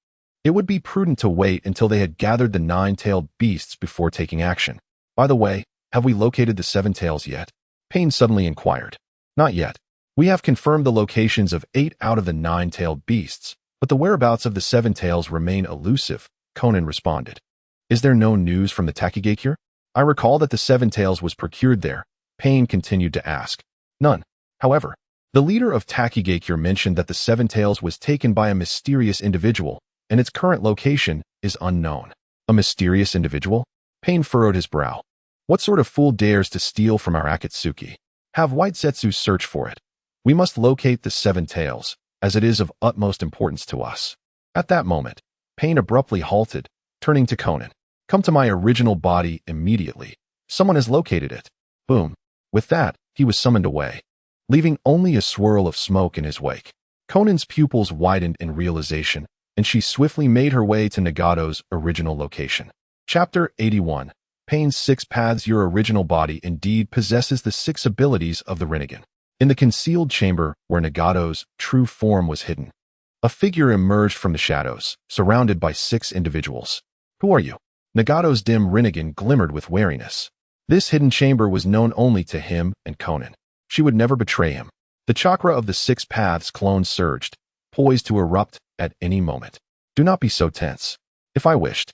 It would be prudent to wait until they had gathered the 9-tailed beasts before taking action. By the way, have we located the 7 tails yet? Pain suddenly inquired. Not yet. We have confirmed the locations of 8 out of the 9-tailed beasts, but the whereabouts of the 7 tails remain elusive, Conan responded. Is there no news from the Takigakure? I recall that the 7 tails was procured there, Pain continued to ask. None. However, the leader of Takigakure mentioned that the 7 tails was taken by a mysterious individual, and its current location is unknown. A mysterious individual? Pain furrowed his brow. What sort of fool dares to steal from our Akatsuki? Have White Zetsu search for it. We must locate the 7 tails, as it is of utmost importance to us. At that moment, Pain abruptly halted, turning to Conan. Come to my original body immediately. Someone has located it. Boom. With that, he was summoned away, leaving only a swirl of smoke in his wake. Conan's pupils widened in realization, and she swiftly made her way to Nagato's original location. Chapter 81. Pain's 6 Paths. Your original body indeed possesses the 6 abilities of the Rinnegan. In the concealed chamber where Nagato's true form was hidden, a figure emerged from the shadows, surrounded by 6 individuals. Who are you? Nagato's dim Rinnegan glimmered with wariness. This hidden chamber was known only to him and Conan. She would never betray him. The chakra of the 6 Paths clone surged, poised to erupt at any moment. Do not be so tense. If I wished,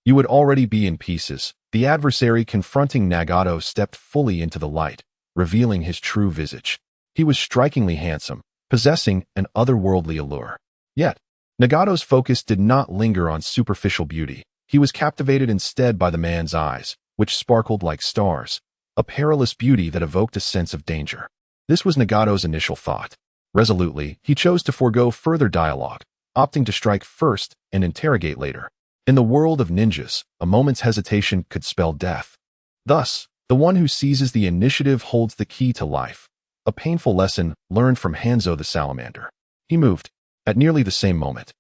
you would already be in pieces. The adversary confronting Nagato stepped fully into the light, revealing his true visage. He was strikingly handsome, possessing an otherworldly allure. Yet, Nagato's focus did not linger on superficial beauty. He was captivated instead by the man's eyes, which sparkled like stars, a perilous beauty that evoked a sense of danger. This was Nagato's initial thought. Resolutely, he chose to forego further dialogue, opting to strike first and interrogate later. In the world of ninjas, a moment's hesitation could spell death. Thus, the one who seizes the initiative holds the key to life. a painful lesson learned from Hanzo the Salamander. He moved. At nearly the same moment,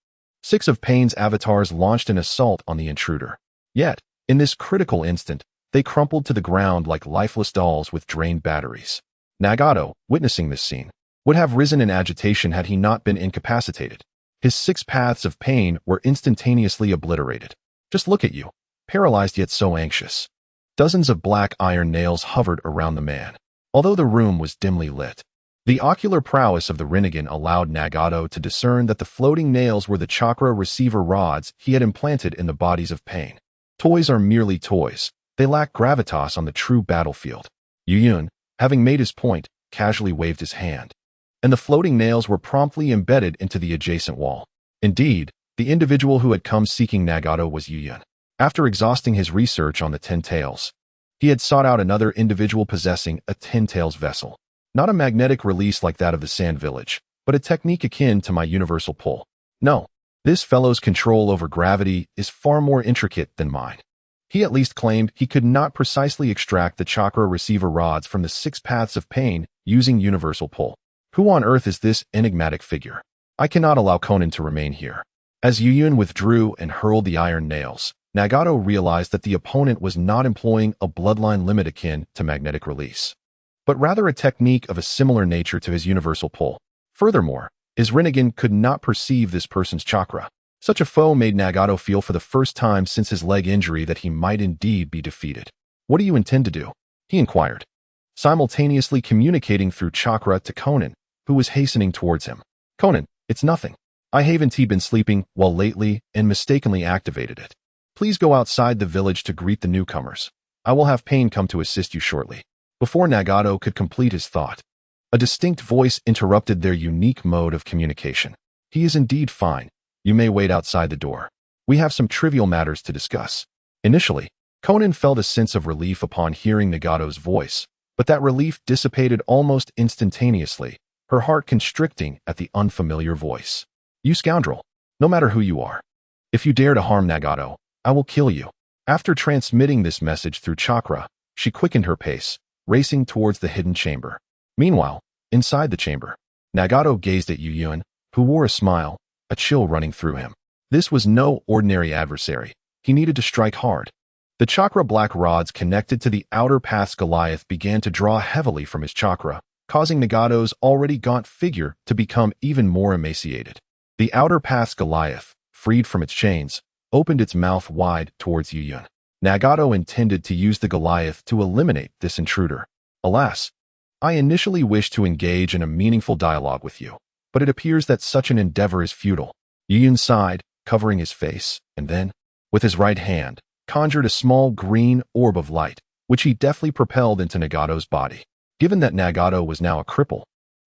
6 of Pain's avatars launched an assault on the intruder. Yet, in this critical instant, they crumpled to the ground like lifeless dolls with drained batteries. Nagato, witnessing this scene, would have risen in agitation had he not been incapacitated. His 6 paths of pain were instantaneously obliterated. Just look at you, paralyzed yet so anxious. Dozens of black iron nails hovered around the man, although the room was dimly lit. The ocular prowess of the Rinnegan allowed Nagato to discern that the floating nails were the chakra receiver rods he had implanted in the bodies of Pain. Toys are merely toys. They lack gravitas on the true battlefield. Yuyun, having made his point, casually waved his hand, and the floating nails were promptly embedded into the adjacent wall. Indeed, the individual who had come seeking Nagato was Yuyun. After exhausting his research on the Ten Tails, he had sought out another individual possessing a Ten Tails vessel. Not a magnetic release like that of the Sand Village, but a technique akin to my universal pull. No, this fellow's control over gravity is far more intricate than mine. He at least claimed he could not precisely extract the chakra receiver rods from the 6 paths of pain using universal pull. Who on earth is this enigmatic figure? I cannot allow Conan to remain here. As Yuyun withdrew and hurled the iron nails, Nagato realized that the opponent was not employing a bloodline limit akin to magnetic release, but rather a technique of a similar nature to his universal pull. Furthermore, his Rinnegan could not perceive this person's chakra. Such a foe made Nagato feel for the first time since his leg injury that he might indeed be defeated. What do you intend to do? He inquired, simultaneously communicating through chakra to Conan, who was hastening towards him. Conan, it's nothing. I haven't been sleeping well lately and mistakenly activated it. Please go outside the village to greet the newcomers. I will have Pain come to assist you shortly. Before Nagato could complete his thought, a distinct voice interrupted their unique mode of communication. He is indeed fine. You may wait outside the door. We have some trivial matters to discuss. Initially, Conan felt a sense of relief upon hearing Nagato's voice, but that relief dissipated almost instantaneously, her heart constricting at the unfamiliar voice. You scoundrel! No matter who you are, if you dare to harm Nagato, I will kill you. After transmitting this message through chakra, she quickened her pace, racing towards the hidden chamber. Meanwhile, inside the chamber, Nagato gazed at Yuyun, who wore a smile, a chill running through him. This was no ordinary adversary. He needed to strike hard. The chakra black rods connected to the outer path's Goliath began to draw heavily from his chakra, causing Nagato's already gaunt figure to become even more emaciated. The outer path's Goliath, freed from its chains, opened its mouth wide towards Yuyun. Nagato intended to use the Goliath to eliminate this intruder. Alas, I initially wished to engage in a meaningful dialogue with you, but it appears that such an endeavor is futile. Yuyun sighed, covering his face, and then, with his right hand, conjured a small green orb of light, which he deftly propelled into Nagato's body. Given that Nagato was now a cripple,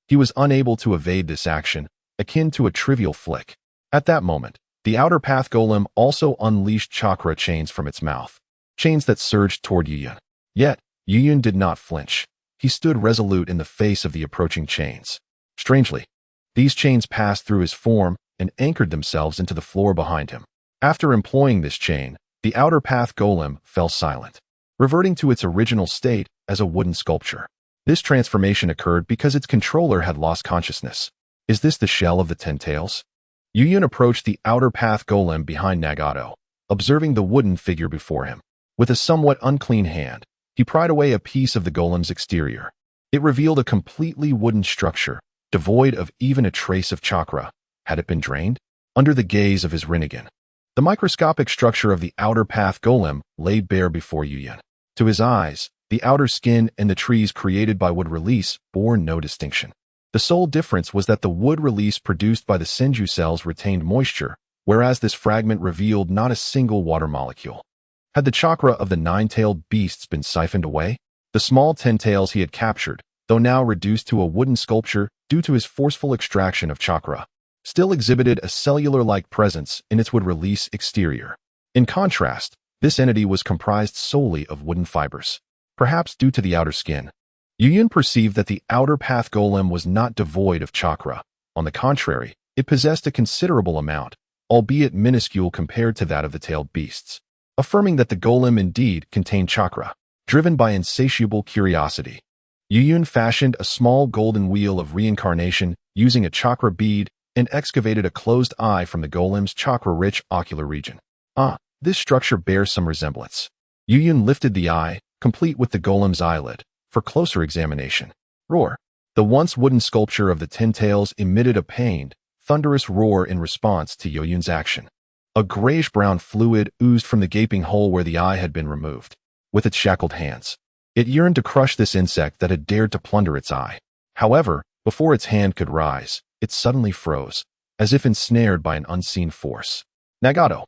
he was unable to evade this action, akin to a trivial flick. At that moment, the outer path golem also unleashed chakra chains from its mouth, chains that surged toward Yuyun. Yet, Yuyun did not flinch. He stood resolute in the face of the approaching chains. Strangely, these chains passed through his form and anchored themselves into the floor behind him. After employing this chain, the outer path golem fell silent, reverting to its original state as a wooden sculpture. This transformation occurred because its controller had lost consciousness. Is this the shell of the Ten Tails? Yuyun approached the outer path golem behind Nagato, observing the wooden figure before him. With a somewhat unclean hand, he pried away a piece of the golem's exterior. It revealed a completely wooden structure, devoid of even a trace of chakra. Had it been drained? Under the gaze of his Rinnegan, the microscopic structure of the outer path golem lay bare before Yuyun. To his eyes, the outer skin and the trees created by wood release bore no distinction. The sole difference was that the wood release produced by the senju cells retained moisture, whereas this fragment revealed not a single water molecule. Had the chakra of the 9-tailed beasts been siphoned away? The small 10 tails he had captured, though now reduced to a wooden sculpture due to his forceful extraction of chakra, still exhibited a cellular-like presence in its wood release exterior. In contrast, this entity was comprised solely of wooden fibers. Perhaps due to the outer skin, Yuyun perceived that the outer path golem was not devoid of chakra. On the contrary, it possessed a considerable amount, albeit minuscule compared to that of the tailed beasts, affirming that the golem indeed contained chakra. Driven by insatiable curiosity, Yuyun fashioned a small golden wheel of reincarnation using a chakra bead and excavated a closed eye from the golem's chakra-rich ocular region. This structure bears some resemblance. Yuyun lifted the eye, complete with the golem's eyelid, for closer examination. Roar. The once wooden sculpture of the Ten Tails emitted a pained, thunderous roar in response to Yuyun's action. A grayish-brown fluid oozed from the gaping hole where the eye had been removed. With its shackled hands, it yearned to crush this insect that had dared to plunder its eye. However, before its hand could rise, it suddenly froze, as if ensnared by an unseen force. Nagato.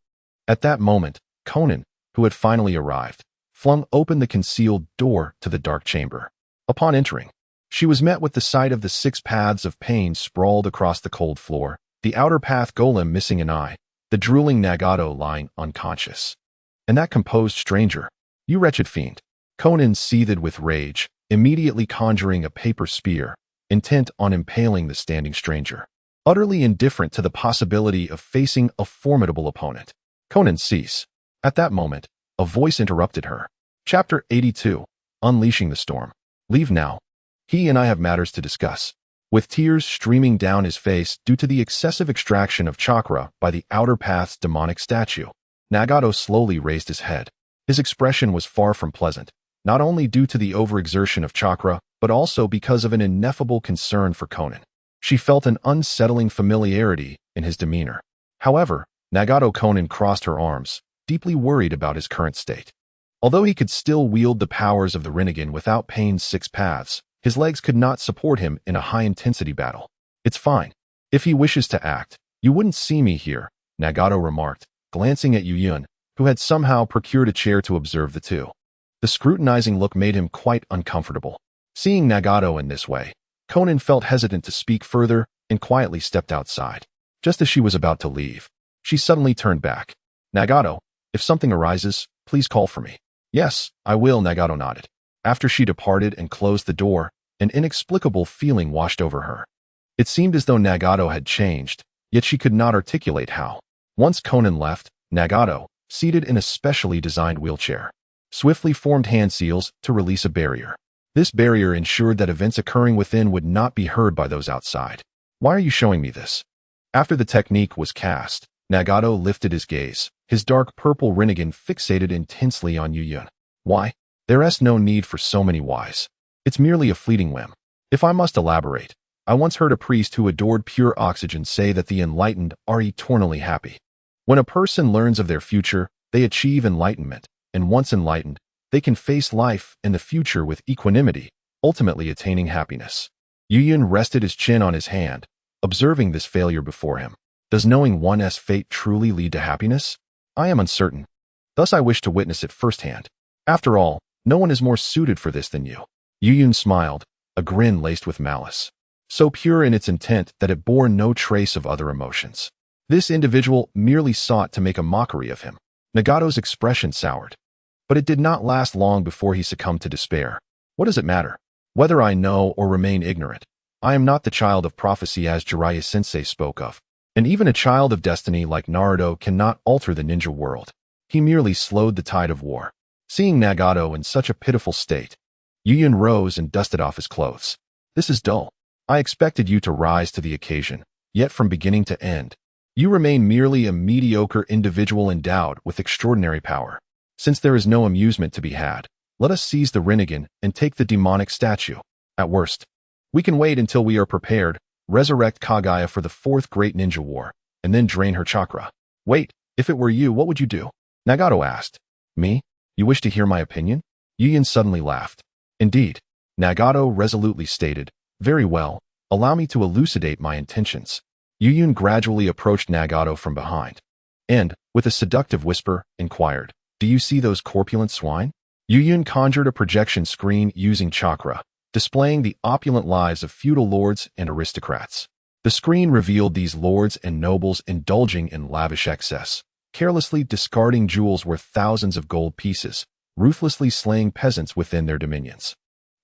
At that moment, Konan, who had finally arrived, flung open the concealed door to the dark chamber. Upon entering, she was met with the sight of the 6 paths of pain sprawled across the cold floor, the outer path golem missing an eye, the drooling Nagato lying unconscious. And that composed stranger. You wretched fiend. Konan seethed with rage, immediately conjuring a paper spear, intent on impaling the standing stranger. Utterly indifferent to the possibility of facing a formidable opponent. Konan, cease. At that moment, a voice interrupted her. Chapter 82. Unleashing the Storm. Leave now. He and I have matters to discuss. With tears streaming down his face due to the excessive extraction of chakra by the outer path's demonic statue, Nagato slowly raised his head. His expression was far from pleasant, not only due to the overexertion of chakra, but also because of an ineffable concern for Konan. She felt an unsettling familiarity in his demeanor. However, Nagato Konan crossed her arms, deeply worried about his current state. Although he could still wield the powers of the Rinnegan without Pain's 6 paths, his legs could not support him in a high-intensity battle. It's fine. If he wishes to act, you wouldn't see me here, Nagato remarked, glancing at Yuyun, who had somehow procured a chair to observe the two. The scrutinizing look made him quite uncomfortable. Seeing Nagato in this way, Konan felt hesitant to speak further and quietly stepped outside. Just as she was about to leave, she suddenly turned back. Nagato, if something arises, please call for me. Yes, I will, Nagato nodded. After she departed and closed the door, an inexplicable feeling washed over her. It seemed as though Nagato had changed, yet she could not articulate how. Once Konan left, Nagato, seated in a specially designed wheelchair, swiftly formed hand seals to release a barrier. This barrier ensured that events occurring within would not be heard by those outside. Why are you showing me this? After the technique was cast, Nagato lifted his gaze, his dark purple Rinnegan fixated intensely on Yuyun. Why? There's no need for so many whys. It's merely a fleeting whim. If I must elaborate, I once heard a priest who adored pure oxygen say that the enlightened are eternally happy. When a person learns of their future, they achieve enlightenment, and once enlightened, they can face life and the future with equanimity, ultimately attaining happiness. Yuyun rested his chin on his hand, observing this failure before him. Does knowing one's fate truly lead to happiness? I am uncertain. Thus I wish to witness it firsthand. After all, no one is more suited for this than you. Yuyun smiled, a grin laced with malice, so pure in its intent that it bore no trace of other emotions. This individual merely sought to make a mockery of him. Nagato's expression soured. But it did not last long before he succumbed to despair. What does it matter? Whether I know or remain ignorant, I am not the child of prophecy as Jiraiya-sensei spoke of. And even a child of destiny like Naruto cannot alter the ninja world. He merely slowed the tide of war. Seeing Nagato in such a pitiful state, Yuyun rose and dusted off his clothes. This is dull. I expected you to rise to the occasion, yet from beginning to end, you remain merely a mediocre individual endowed with extraordinary power. Since there is no amusement to be had, let us seize the Rinnegan and take the demonic statue. At worst, we can wait until we are prepared, resurrect Kaguya for the 4th Great Ninja War, and then drain her chakra. Wait, if it were you, what would you do? Nagato asked. Me? You wish to hear my opinion? Yuyun suddenly laughed. Indeed, Nagato resolutely stated. Very well, allow me to elucidate my intentions. Yuyun gradually approached Nagato from behind, and, with a seductive whisper, inquired, do you see those corpulent swine? Yuyun conjured a projection screen using chakra, displaying the opulent lives of feudal lords and aristocrats. The screen revealed these lords and nobles indulging in lavish excess, carelessly discarding jewels worth thousands of gold pieces, ruthlessly slaying peasants within their dominions,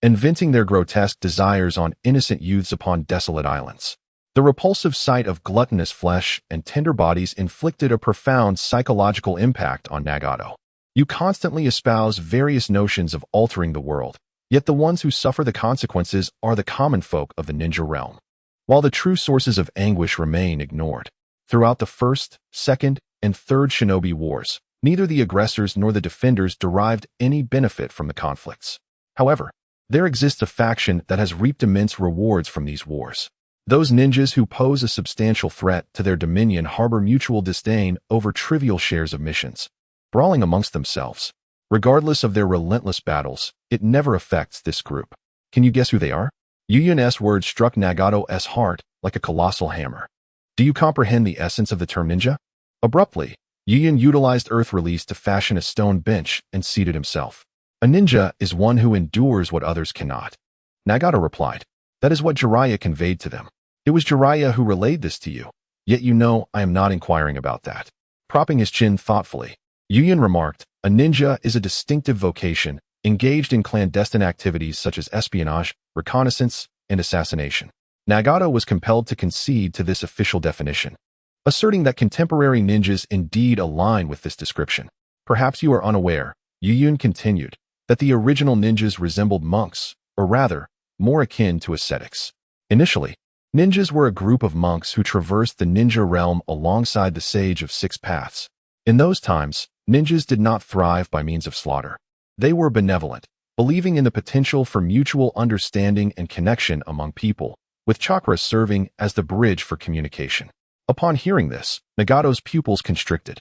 and venting their grotesque desires on innocent youths upon desolate islands. The repulsive sight of gluttonous flesh and tender bodies inflicted a profound psychological impact on Nagato. You constantly espouse various notions of altering the world, Yet the ones who suffer the consequences are the common folk of the ninja realm, while the true sources of anguish remain ignored. Throughout the First, Second, and Third Shinobi Wars, neither the aggressors nor the defenders derived any benefit from the conflicts. However, there exists a faction that has reaped immense rewards from these wars. Those ninjas who pose a substantial threat to their dominion harbor mutual disdain over trivial shares of missions, brawling amongst themselves. Regardless of their relentless battles, it never affects this group. Can you guess who they are? Yuyun's words struck Nagato's heart like a colossal hammer. Do you comprehend the essence of the term ninja? Abruptly, Yuyun utilized earth release to fashion a stone bench and seated himself. A ninja is one who endures what others cannot. Nagato replied, that is what Jiraiya conveyed to them. It was Jiraiya who relayed this to you. Yet you know I am not inquiring about that. Propping his chin thoughtfully, Yuyun remarked, a ninja is a distinctive vocation, engaged in clandestine activities such as espionage, reconnaissance, and assassination. Nagato was compelled to concede to this official definition, asserting that contemporary ninjas indeed align with this description. Perhaps you are unaware, Yuyun continued, that the original ninjas resembled monks, or rather, more akin to ascetics. Initially, ninjas were a group of monks who traversed the ninja realm alongside the Sage of Six Paths. In those times, ninjas did not thrive by means of slaughter. They were benevolent, believing in the potential for mutual understanding and connection among people, with chakras serving as the bridge for communication. Upon hearing this, Nagato's pupils constricted.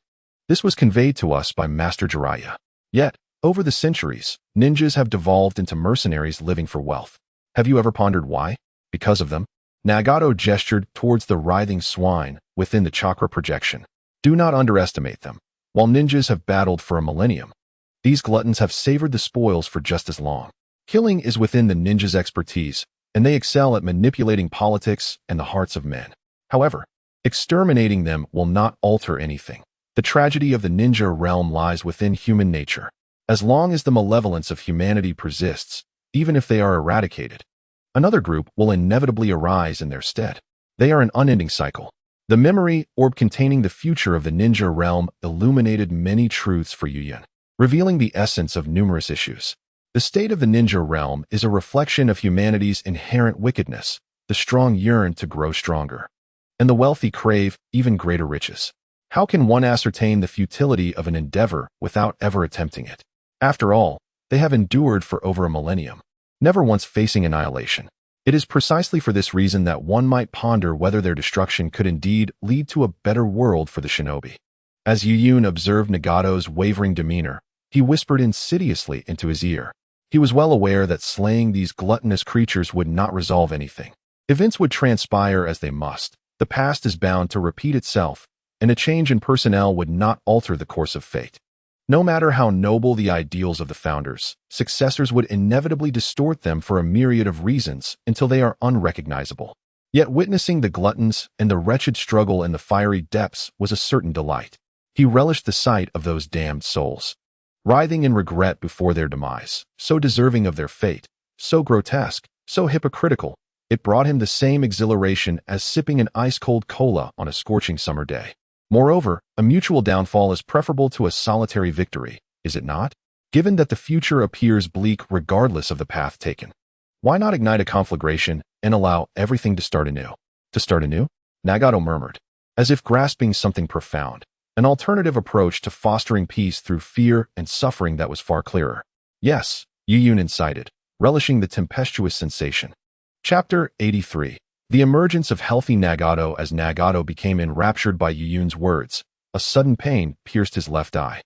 This was conveyed to us by Master Jiraiya. Yet, over the centuries, ninjas have devolved into mercenaries living for wealth. Have you ever pondered why? Because of them? Nagato gestured towards the writhing swine within the chakra projection. Do not underestimate them. While ninjas have battled for a millennium, these gluttons have savored the spoils for just as long. Killing is within the ninjas' expertise, and they excel at manipulating politics and the hearts of men. However, exterminating them will not alter anything. The tragedy of the ninja realm lies within human nature. As long as the malevolence of humanity persists, even if they are eradicated, another group will inevitably arise in their stead. They are an unending cycle. The memory orb containing the future of the ninja realm illuminated many truths for Yuyun, revealing the essence of numerous issues. The state of the ninja realm is a reflection of humanity's inherent wickedness. The strong yearn to grow stronger, and the wealthy crave even greater riches. How can one ascertain the futility of an endeavor without ever attempting it? After all, they have endured for over a millennium, never once facing annihilation. It is precisely for this reason that one might ponder whether their destruction could indeed lead to a better world for the shinobi. As Yuyun observed Nagato's wavering demeanor, he whispered insidiously into his ear. He was well aware that slaying these gluttonous creatures would not resolve anything. Events would transpire as they must. The past is bound to repeat itself, and a change in personnel would not alter the course of fate. No matter how noble the ideals of the founders, successors would inevitably distort them for a myriad of reasons until they are unrecognizable. Yet witnessing the gluttons and the wretched struggle in the fiery depths was a certain delight. He relished the sight of those damned souls, writhing in regret before their demise, so deserving of their fate, so grotesque, so hypocritical. It brought him the same exhilaration as sipping an ice-cold cola on a scorching summer day. Moreover, a mutual downfall is preferable to a solitary victory, is it not? Given that the future appears bleak regardless of the path taken, why not ignite a conflagration and allow everything to start anew? To start anew? Nagato murmured, as if grasping something profound, an alternative approach to fostering peace through fear and suffering that was far clearer. Yes, Yuyun incited, relishing the tempestuous sensation. Chapter 83. The emergence of healthy Nagato. As Nagato became enraptured by Yuyun's words, a sudden pain pierced his left eye.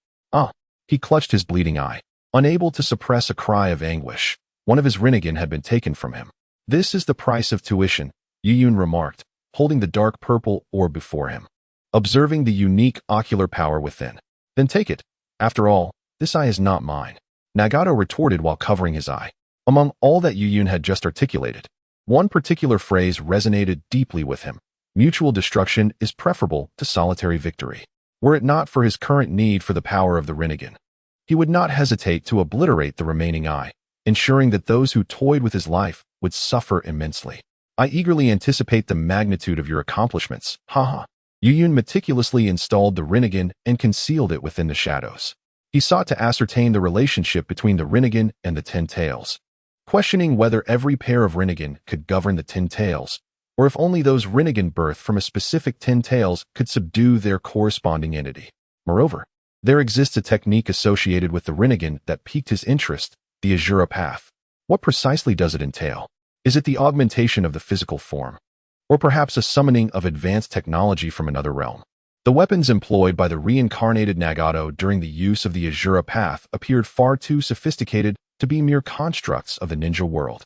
He clutched his bleeding eye, unable to suppress a cry of anguish. One of his rinnegan had been taken from him. This is the price of tuition, Yuyun remarked, holding the dark purple orb before him, observing the unique ocular power within. Then take it. After all, this eye is not mine, Nagato retorted while covering his eye. Among all that Yuyun had just articulated, one particular phrase resonated deeply with him. Mutual destruction is preferable to solitary victory. Were it not for his current need for the power of the rinnegan, he would not hesitate to obliterate the remaining eye, ensuring that those who toyed with his life would suffer immensely. I eagerly anticipate the magnitude of your accomplishments, haha. Yuyun meticulously installed the rinnegan and concealed it within the shadows. He sought to ascertain the relationship between the rinnegan and the 10 tails. questioning whether every pair of Rinnegan could govern the Tin Tails, or if only those Rinnegan birthed from a specific Tin Tails could subdue their corresponding entity. Moreover, there exists a technique associated with the Rinnegan that piqued his interest, the Azura Path. What precisely does it entail? Is it the augmentation of the physical form? Or perhaps a summoning of advanced technology from another realm? The weapons employed by the reincarnated Nagato during the use of the Azura Path appeared far too sophisticated to be mere constructs of the ninja world.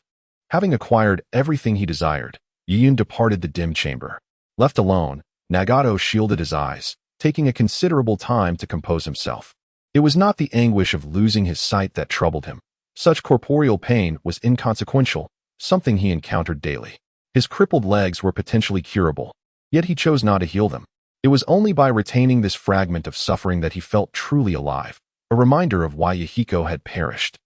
Having acquired everything he desired, Yiyun departed the dim chamber. Left alone, Nagato shielded his eyes, taking a considerable time to compose himself. It was not the anguish of losing his sight that troubled him. Such corporeal pain was inconsequential, something he encountered daily. His crippled legs were potentially curable, yet he chose not to heal them. It was only by retaining this fragment of suffering that he felt truly alive, a reminder of why Yahiko had perished.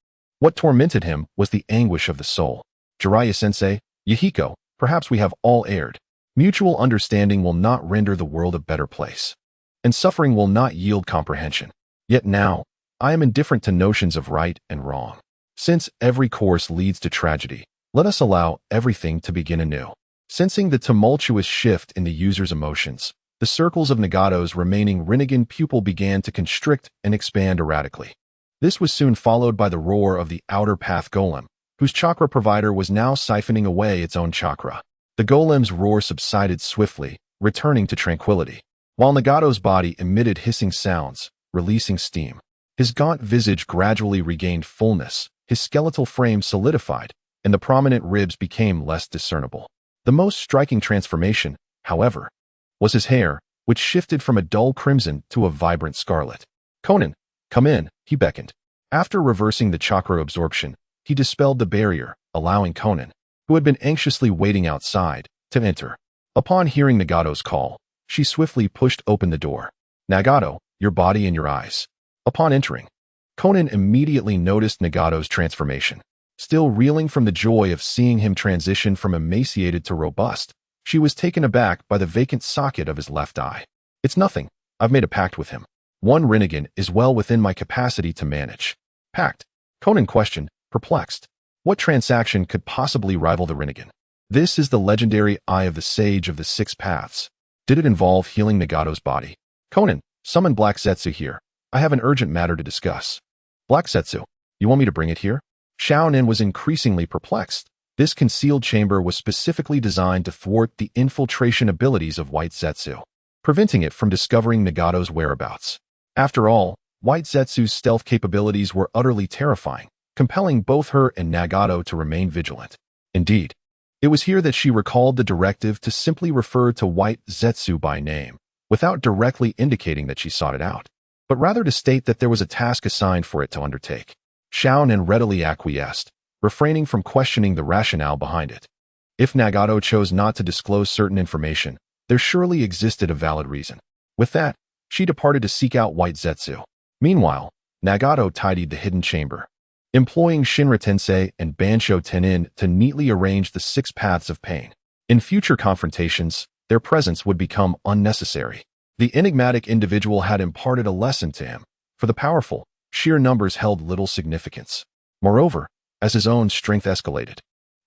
What tormented him was the anguish of the soul. Jiraiya-sensei, Yahiko, perhaps we have all erred. Mutual understanding will not render the world a better place, and suffering will not yield comprehension. Yet now, I am indifferent to notions of right and wrong. Since every course leads to tragedy, let us allow everything to begin anew. Sensing the tumultuous shift in the user's emotions, the circles of Nagato's remaining Rinnegan pupil began to constrict and expand erratically. This was soon followed by the roar of the outer path golem, whose chakra provider was now siphoning away its own chakra. The golem's roar subsided swiftly, returning to tranquility, while Nagato's body emitted hissing sounds, releasing steam. His gaunt visage gradually regained fullness, his skeletal frame solidified, and the prominent ribs became less discernible. The most striking transformation, however, was his hair, which shifted from a dull crimson to a vibrant scarlet. "Conan, come in," he beckoned. After reversing the chakra absorption, he dispelled the barrier, allowing Conan, who had been anxiously waiting outside, to enter. Upon hearing Nagato's call, she swiftly pushed open the door. "Nagato, your body and your eyes." Upon entering, Conan immediately noticed Nagato's transformation. Still reeling from the joy of seeing him transition from emaciated to robust, she was taken aback by the vacant socket of his left eye. "It's nothing. I've made a pact with him. One Rinnegan is well within my capacity to manage." "Pact?" Conan questioned, perplexed. What transaction could possibly rival the Rinnegan? "This is the legendary Eye of the Sage of the Six Paths. Did it involve healing Nagato's body?" "Conan, summon Black Zetsu here. I have an urgent matter to discuss." "Black Zetsu? You want me to bring it here?" Xiaonan was increasingly perplexed. This concealed chamber was specifically designed to thwart the infiltration abilities of White Zetsu, preventing it from discovering Nagato's whereabouts. After all, White Zetsu's stealth capabilities were utterly terrifying, compelling both her and Nagato to remain vigilant. Indeed, it was here that she recalled the directive to simply refer to White Zetsu by name, without directly indicating that she sought it out, but rather to state that there was a task assigned for it to undertake. Xiaonan readily acquiesced, refraining from questioning the rationale behind it. If Nagato chose not to disclose certain information, there surely existed a valid reason. With that, she departed to seek out White Zetsu. Meanwhile, Nagato tidied the hidden chamber, employing Shinra Tensei and Bansho Tenin to neatly arrange the six paths of pain. In future confrontations, their presence would become unnecessary. The enigmatic individual had imparted a lesson to him. For the powerful, sheer numbers held little significance. Moreover, as his own strength escalated,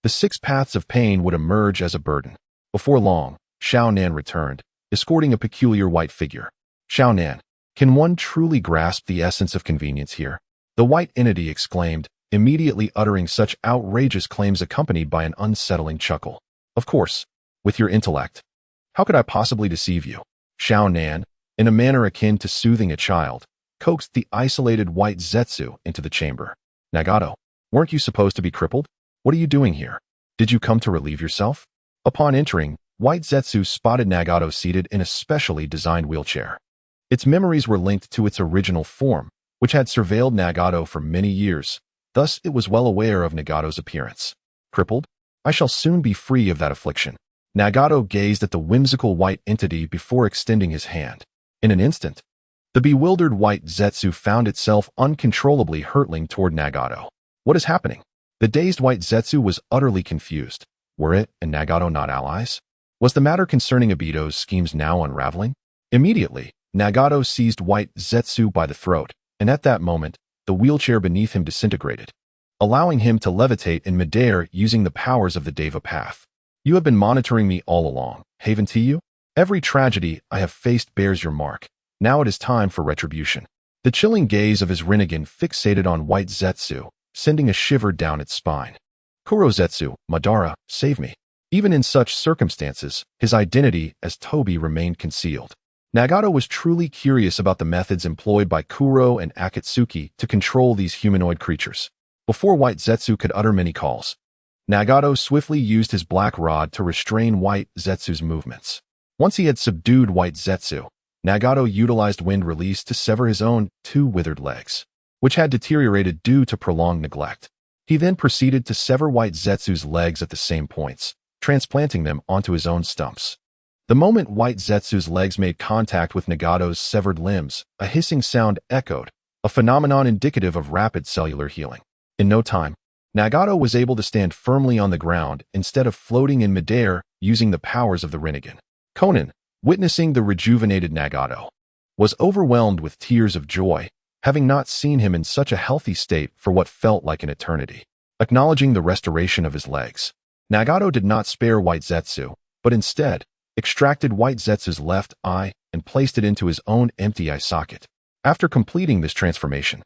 the six paths of pain would emerge as a burden. Before long, Xiaonan returned, escorting a peculiar white figure. "Xiaonan, can one truly grasp the essence of convenience here?" the white entity exclaimed, immediately uttering such outrageous claims accompanied by an unsettling chuckle. "Of course, with your intellect. How could I possibly deceive you?" Xiaonan, in a manner akin to soothing a child, coaxed the isolated White Zetsu into the chamber. "Nagato, weren't you supposed to be crippled? What are you doing here? Did you come to relieve yourself?" Upon entering, White Zetsu spotted Nagato seated in a specially designed wheelchair. Its memories were linked to its original form, which had surveilled Nagato for many years, thus it was well aware of Nagato's appearance. "Crippled? I shall soon be free of that affliction." Nagato gazed at the whimsical white entity before extending his hand. In an instant, the bewildered White Zetsu found itself uncontrollably hurtling toward Nagato. "What is happening?" The dazed White Zetsu was utterly confused. Were it and Nagato not allies? Was the matter concerning Obito's schemes now unraveling? Immediately, Nagato seized White Zetsu by the throat, and at that moment, the wheelchair beneath him disintegrated. allowing him to levitate in midair using the powers of the Deva path. You have been monitoring me all along, haven't you? Every tragedy I have faced bears your mark. Now it is time for retribution. The chilling gaze of his Rinnegan fixated on White Zetsu, sending a shiver down its spine. Kurozetsu, Madara, save me. Even in such circumstances, his identity as Tobi remained concealed. Nagato was truly curious about the methods employed by Kuro and Akatsuki to control these humanoid creatures. Before White Zetsu could utter many calls, Nagato swiftly used his black rod to restrain White Zetsu's movements. Once he had subdued White Zetsu, Nagato utilized wind release to sever his own 2 withered legs, which had deteriorated due to prolonged neglect. He then proceeded to sever White Zetsu's legs at the same points, transplanting them onto his own stumps. The moment White Zetsu's legs made contact with Nagato's severed limbs, a hissing sound echoed, a phenomenon indicative of rapid cellular healing. In no time, Nagato was able to stand firmly on the ground instead of floating in midair using the powers of the Rinnegan. Conan, witnessing the rejuvenated Nagato, was overwhelmed with tears of joy, having not seen him in such a healthy state for what felt like an eternity. Acknowledging the restoration of his legs, Nagato did not spare White Zetsu, but instead extracted White Zetsu's left eye and placed it into his own empty eye socket. After completing this transformation,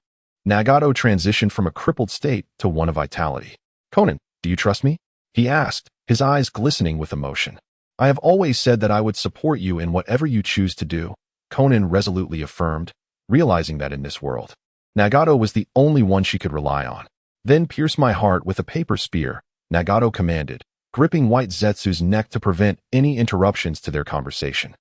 Nagato transitioned from a crippled state to one of vitality. Conan, do you trust me? He asked, his eyes glistening with emotion. I have always said that I would support you in whatever you choose to do, Conan resolutely affirmed, realizing that in this world, Nagato was the only one she could rely on. Then pierce my heart with a paper spear, Nagato commanded, gripping White Zetsu's neck to prevent any interruptions to their conversation.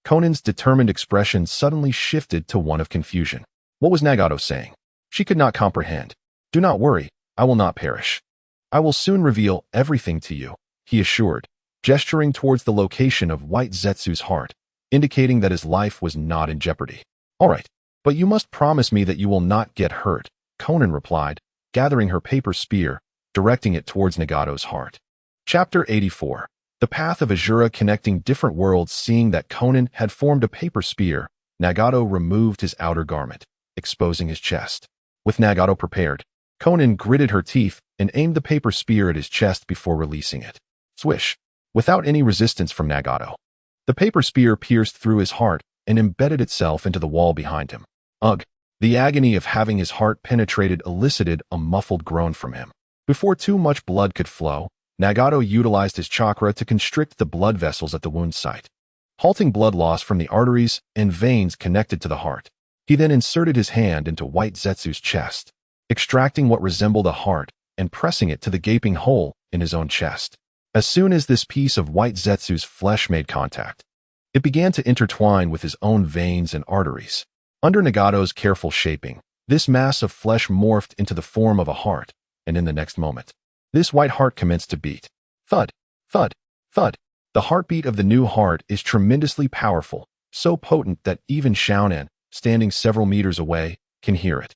Conan's determined expression suddenly shifted to one of confusion. What was Nagato saying? She could not comprehend. Do not worry, I will not perish. I will soon reveal everything to you, he assured, gesturing towards the location of White Zetsu's heart, indicating that his life was not in jeopardy. All right, but you must promise me that you will not get hurt, Conan replied, gathering her paper spear, directing it towards Nagato's heart. Chapter 84. The Path of Azura connecting different worlds. Seeing that Conan had formed a paper spear, Nagato removed his outer garment, exposing his chest. With Nagato prepared, Conan gritted her teeth and aimed the paper spear at his chest before releasing it. Swish! Without any resistance from Nagato, the paper spear pierced through his heart and embedded itself into the wall behind him. Ugh! The agony of having his heart penetrated elicited a muffled groan from him. Before too much blood could flow, Nagato utilized his chakra to constrict the blood vessels at the wound site, halting blood loss from the arteries and veins connected to the heart. He then inserted his hand into White Zetsu's chest, extracting what resembled a heart and pressing it to the gaping hole in his own chest. As soon as this piece of White Zetsu's flesh made contact, it began to intertwine with his own veins and arteries. Under Nagato's careful shaping, this mass of flesh morphed into the form of a heart, and in the next moment, this white heart commenced to beat. Thud, thud, thud. The heartbeat of the new heart is tremendously powerful, so potent that even Xiaonan, standing several meters away, can hear it.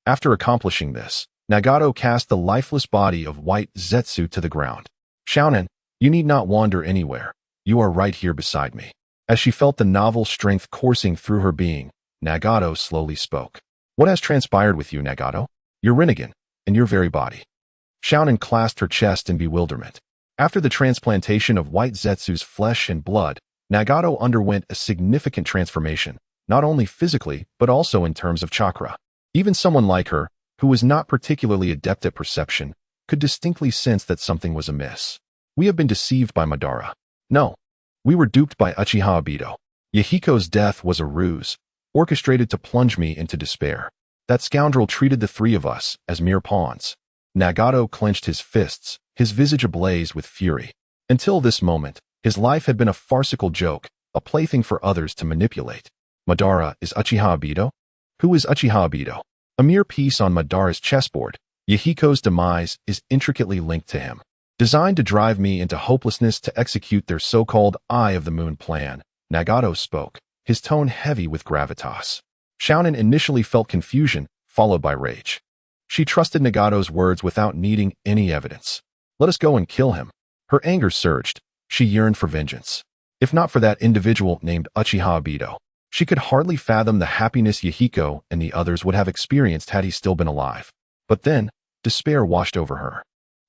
After accomplishing this, Nagato cast the lifeless body of White Zetsu to the ground. Xiaonan, you need not wander anywhere. You are right here beside me. As she felt the novel strength coursing through her being, Nagato slowly spoke. What has transpired with you, Nagato? Your Rinnegan, and your very body. Xiaonan clasped her chest in bewilderment. After the transplantation of White Zetsu's flesh and blood, Nagato underwent a significant transformation, not only physically, but also in terms of chakra. Even someone like her, who was not particularly adept at perception, could distinctly sense that something was amiss. We have been deceived by Madara. No. We were duped by Uchiha Obito. Yahiko's death was a ruse, orchestrated to plunge me into despair. That scoundrel treated the 3 of us as mere pawns. Nagato clenched his fists, his visage ablaze with fury. Until this moment, his life had been a farcical joke, a plaything for others to manipulate. Madara is Uchiha Obito? Who is Uchiha Obito? A mere piece on Madara's chessboard, Yahiko's demise is intricately linked to him. Designed to drive me into hopelessness to execute their so-called Eye of the Moon plan, Nagato spoke, his tone heavy with gravitas. Xiaonan initially felt confusion, followed by rage. She trusted Nagato's words without needing any evidence. Let us go and kill him. Her anger surged. She yearned for vengeance. If not for that individual named Uchiha Obito, she could hardly fathom the happiness Yahiko and the others would have experienced had he still been alive. But then, despair washed over her.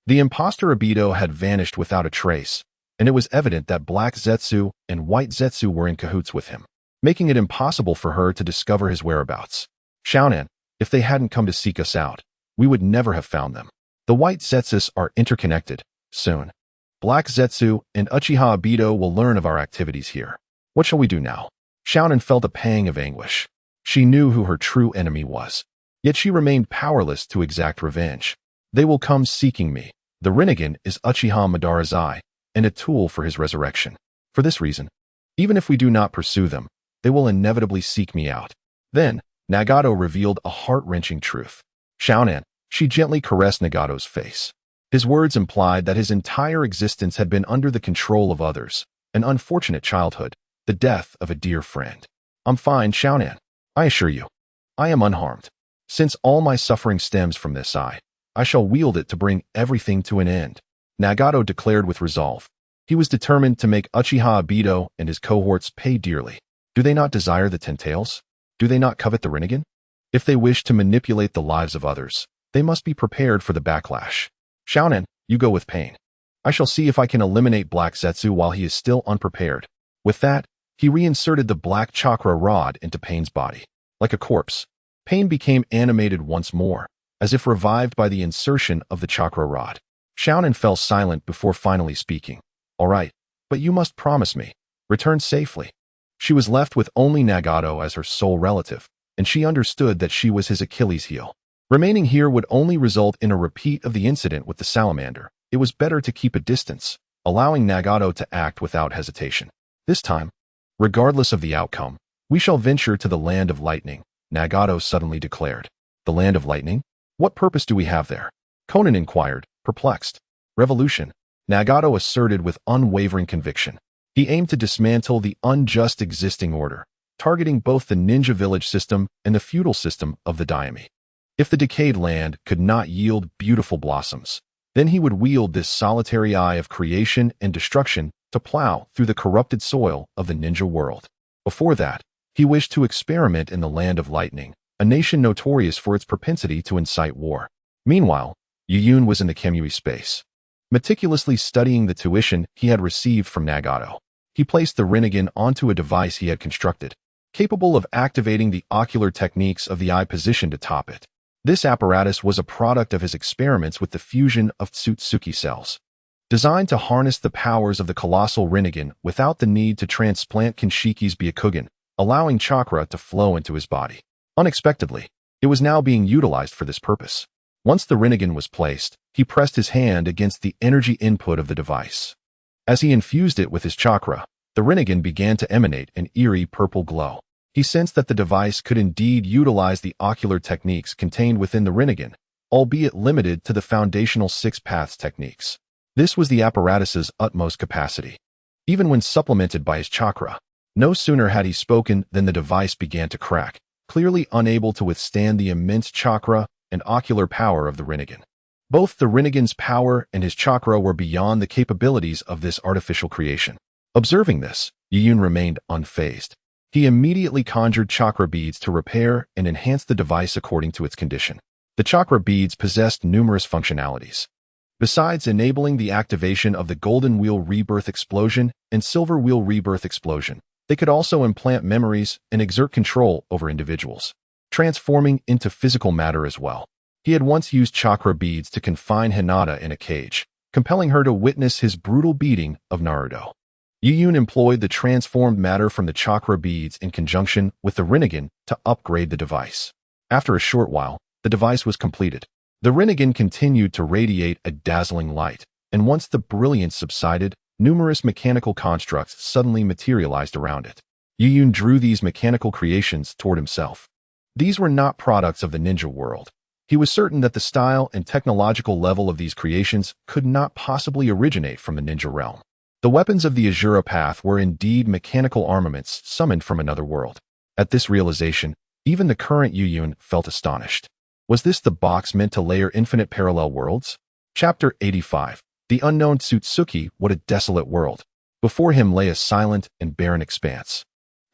The imposter Obito had vanished without a trace, and it was evident that Black Zetsu and White Zetsu were in cahoots with him, making it impossible for her to discover his whereabouts. Xiaonan, if they hadn't come to seek us out, we would never have found them. The White Zetsus are interconnected. Soon, Black Zetsu and Uchiha Obito will learn of our activities here. What shall we do now? Xiaonan felt a pang of anguish. She knew who her true enemy was, yet she remained powerless to exact revenge. They will come seeking me. The Rinnegan is Uchiha Madara's eye, and a tool for his resurrection. For this reason, even if we do not pursue them, they will inevitably seek me out. Then, Nagato revealed a heart-wrenching truth. Xiaonan, she gently caressed Nagato's face. His words implied that his entire existence had been under the control of others, an unfortunate childhood, the death of a dear friend. I'm fine, Xiaonan. I assure you, I am unharmed. Since all my suffering stems from this eye, I shall wield it to bring everything to an end. Nagato declared with resolve. He was determined to make Uchiha Obito and his cohorts pay dearly. Do they not desire the Ten Tails? Do they not covet the Rinnegan? If they wish to manipulate the lives of others, they must be prepared for the backlash. Xiaonan, you go with Pain. I shall see if I can eliminate Black Zetsu while he is still unprepared. With that, he reinserted the black chakra rod into Pain's body. Like a corpse, Pain became animated once more, as if revived by the insertion of the chakra rod. Xiaonan fell silent before finally speaking. All right, but you must promise me. Return safely. She was left with only Nagato as her sole relative, and she understood that she was his Achilles heel. Remaining here would only result in a repeat of the incident with the salamander. It was better to keep a distance, allowing Nagato to act without hesitation. This time, regardless of the outcome, we shall venture to the Land of Lightning, Nagato suddenly declared. The Land of Lightning? What purpose do we have there? Conan inquired, perplexed. Revolution, Nagato asserted with unwavering conviction. He aimed to dismantle the unjust existing order, targeting both the ninja village system and the feudal system of the daimyo. If the decayed land could not yield beautiful blossoms, then he would wield this solitary eye of creation and destruction to plow through the corrupted soil of the ninja world. Before that, he wished to experiment in the Land of Lightning, a nation notorious for its propensity to incite war. Meanwhile, Yuyun was in the Kemui space, meticulously studying the tuition he had received from Nagato. He placed the Rinnegan onto a device he had constructed, capable of activating the ocular techniques of the eye positioned atop it. This apparatus was a product of his experiments with the fusion of Tsutsuki cells, designed to harness the powers of the colossal Rinnegan without the need to transplant Kinshiki's Byakugan, allowing chakra to flow into his body. Unexpectedly, it was now being utilized for this purpose. Once the Rinnegan was placed, he pressed his hand against the energy input of the device. As he infused it with his chakra, the Rinnegan began to emanate an eerie purple glow. He sensed that the device could indeed utilize the ocular techniques contained within the Rinnegan, albeit limited to the foundational 6 paths techniques. This was the apparatus's utmost capacity. Even when supplemented by his chakra, no sooner had he spoken than the device began to crack, clearly unable to withstand the immense chakra and ocular power of the Rinnegan. Both the Rinnegan's power and his chakra were beyond the capabilities of this artificial creation. Observing this, Yuyun remained unfazed. He immediately conjured chakra beads to repair and enhance the device according to its condition. The chakra beads possessed numerous functionalities. Besides enabling the activation of the Golden Wheel Rebirth Explosion and Silver Wheel Rebirth Explosion, they could also implant memories and exert control over individuals, transforming into physical matter as well. He had once used chakra beads to confine Hinata in a cage, compelling her to witness his brutal beating of Naruto. Yuyun employed the transformed matter from the chakra beads in conjunction with the Rinnegan to upgrade the device. After a short while, the device was completed. The Rinnegan continued to radiate a dazzling light, and once the brilliance subsided, numerous mechanical constructs suddenly materialized around it. Yuyun drew these mechanical creations toward himself. These were not products of the ninja world. He was certain that the style and technological level of these creations could not possibly originate from the ninja realm. The weapons of the Azura Path were indeed mechanical armaments summoned from another world. At this realization, even the current Yuyun felt astonished. Was this the box meant to layer infinite parallel worlds? Chapter 85. The unknown Tsutsuki, what a desolate world. Before him lay a silent and barren expanse.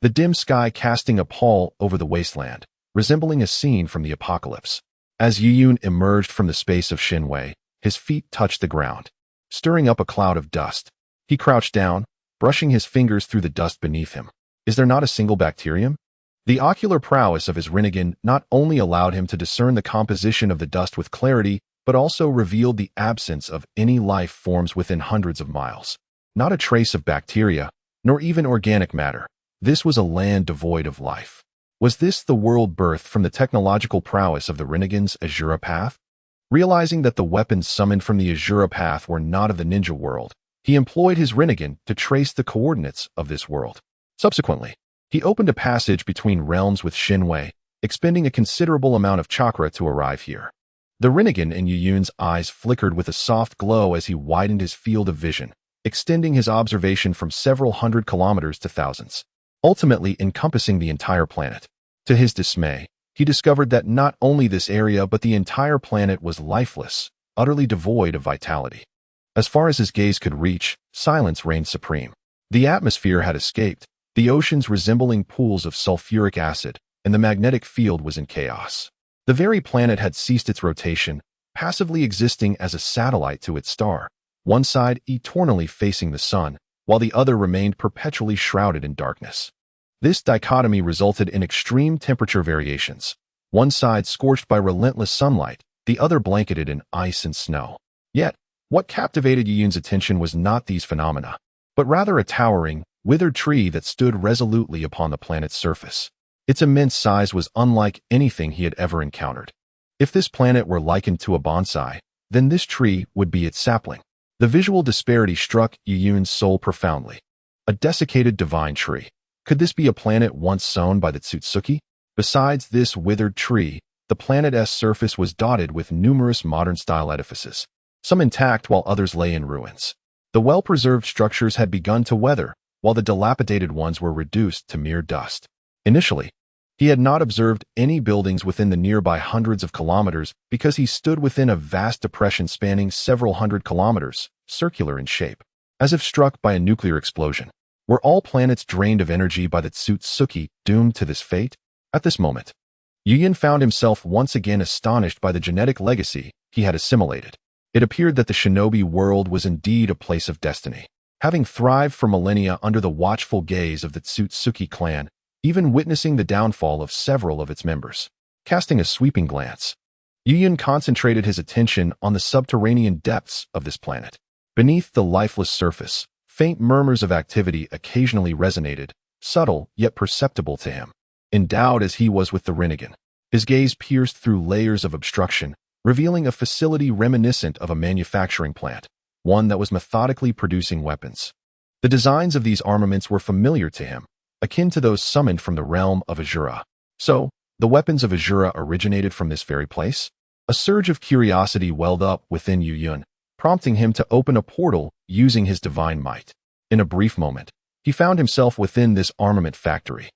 The dim sky casting a pall over the wasteland, resembling a scene from the apocalypse. As Yuyun emerged from the space of Shinwei, his feet touched the ground, stirring up a cloud of dust. He crouched down, brushing his fingers through the dust beneath him. Is there not a single bacterium? The ocular prowess of his Rinnegan not only allowed him to discern the composition of the dust with clarity, but also revealed the absence of any life forms within hundreds of miles. Not a trace of bacteria, nor even organic matter. This was a land devoid of life. Was this the world birthed from the technological prowess of the Rinnegan's Azura Path? Realizing that the weapons summoned from the Azura Path were not of the ninja world, he employed his Rinnegan to trace the coordinates of this world. Subsequently, he opened a passage between realms with Shinwei, expending a considerable amount of chakra to arrive here. The Rinnegan in Yuyun's eyes flickered with a soft glow as he widened his field of vision, extending his observation from several hundred kilometers to thousands, ultimately encompassing the entire planet. To his dismay, he discovered that not only this area but the entire planet was lifeless, utterly devoid of vitality. As far as his gaze could reach, silence reigned supreme. The atmosphere had escaped, the oceans resembling pools of sulfuric acid, and the magnetic field was in chaos. The very planet had ceased its rotation, passively existing as a satellite to its star, one side eternally facing the sun, while the other remained perpetually shrouded in darkness. This dichotomy resulted in extreme temperature variations, one side scorched by relentless sunlight, the other blanketed in ice and snow. Yet, what captivated Yuyun's attention was not these phenomena, but rather a towering, withered tree that stood resolutely upon the planet's surface. Its immense size was unlike anything he had ever encountered. If this planet were likened to a bonsai, then this tree would be its sapling. The visual disparity struck Yuyun's soul profoundly. A desiccated divine tree. Could this be a planet once sown by the Tsutsuki? Besides this withered tree, the planet's surface was dotted with numerous modern-style edifices, some intact while others lay in ruins. The well-preserved structures had begun to weather, while the dilapidated ones were reduced to mere dust. Initially, he had not observed any buildings within the nearby hundreds of kilometers because he stood within a vast depression spanning several hundred kilometers, circular in shape, as if struck by a nuclear explosion. Were all planets drained of energy by the Tsutsuki, doomed to this fate? At this moment, Yuyun found himself once again astonished by the genetic legacy he had assimilated. It appeared that the shinobi world was indeed a place of destiny. Having thrived for millennia under the watchful gaze of the Tsutsuki clan, even witnessing the downfall of several of its members. Casting a sweeping glance, Yuyun concentrated his attention on the subterranean depths of this planet. Beneath the lifeless surface, faint murmurs of activity occasionally resonated, subtle yet perceptible to him. Endowed as he was with the Rinnegan, his gaze pierced through layers of obstruction, revealing a facility reminiscent of a manufacturing plant, one that was methodically producing weapons. The designs of these armaments were familiar to him, akin to those summoned from the realm of Azura. So, the weapons of Azura originated from this very place? A surge of curiosity welled up within Yuyun, prompting him to open a portal using his divine might. In a brief moment, he found himself within this armament factory.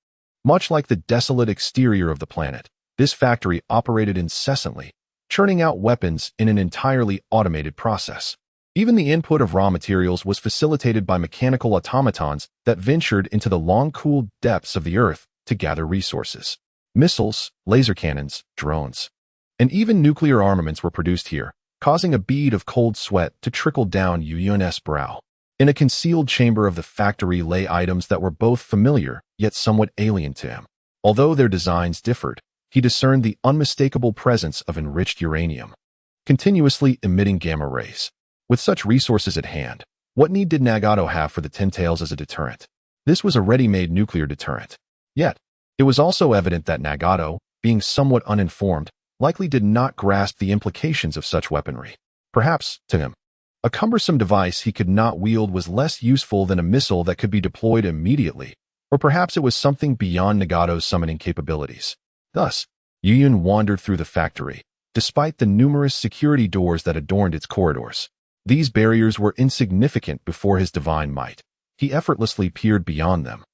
Much like the desolate exterior of the planet, this factory operated incessantly, churning out weapons in an entirely automated process. Even the input of raw materials was facilitated by mechanical automatons that ventured into the long-cooled depths of the earth to gather resources. Missiles, laser cannons, drones, and even nuclear armaments were produced here, causing a bead of cold sweat to trickle down Yuyun's brow. In a concealed chamber of the factory lay items that were both familiar yet somewhat alien to him. Although their designs differed, he discerned the unmistakable presence of enriched uranium, continuously emitting gamma rays. With such resources at hand, what need did Nagato have for the Ten Tails as a deterrent? This was a ready-made nuclear deterrent. Yet, it was also evident that Nagato, being somewhat uninformed, likely did not grasp the implications of such weaponry. Perhaps, to him, a cumbersome device he could not wield was less useful than a missile that could be deployed immediately, or perhaps it was something beyond Nagato's summoning capabilities. Thus, Yuyun wandered through the factory, despite the numerous security doors that adorned its corridors. These barriers were insignificant before his divine might. He effortlessly peered beyond them,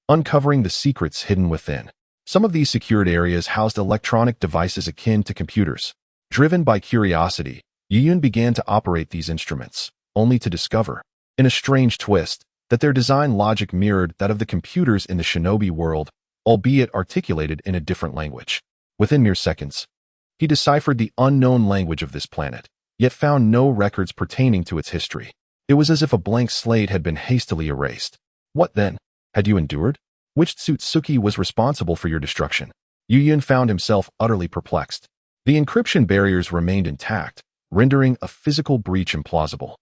uncovering the secrets hidden within. Some of these secured areas housed electronic devices akin to computers. Driven by curiosity, Yuyun began to operate these instruments, only to discover, in a strange twist, that their design logic mirrored that of the computers in the shinobi world, albeit articulated in a different language. Within mere seconds, He deciphered the unknown language of this planet, yet found no records pertaining to its history. It was as if a blank slate had been hastily erased. What then? Had you endured? Which Tsutsuki was responsible for your destruction? Yu Yun found himself utterly perplexed. The encryption barriers remained intact, rendering a physical breach implausible.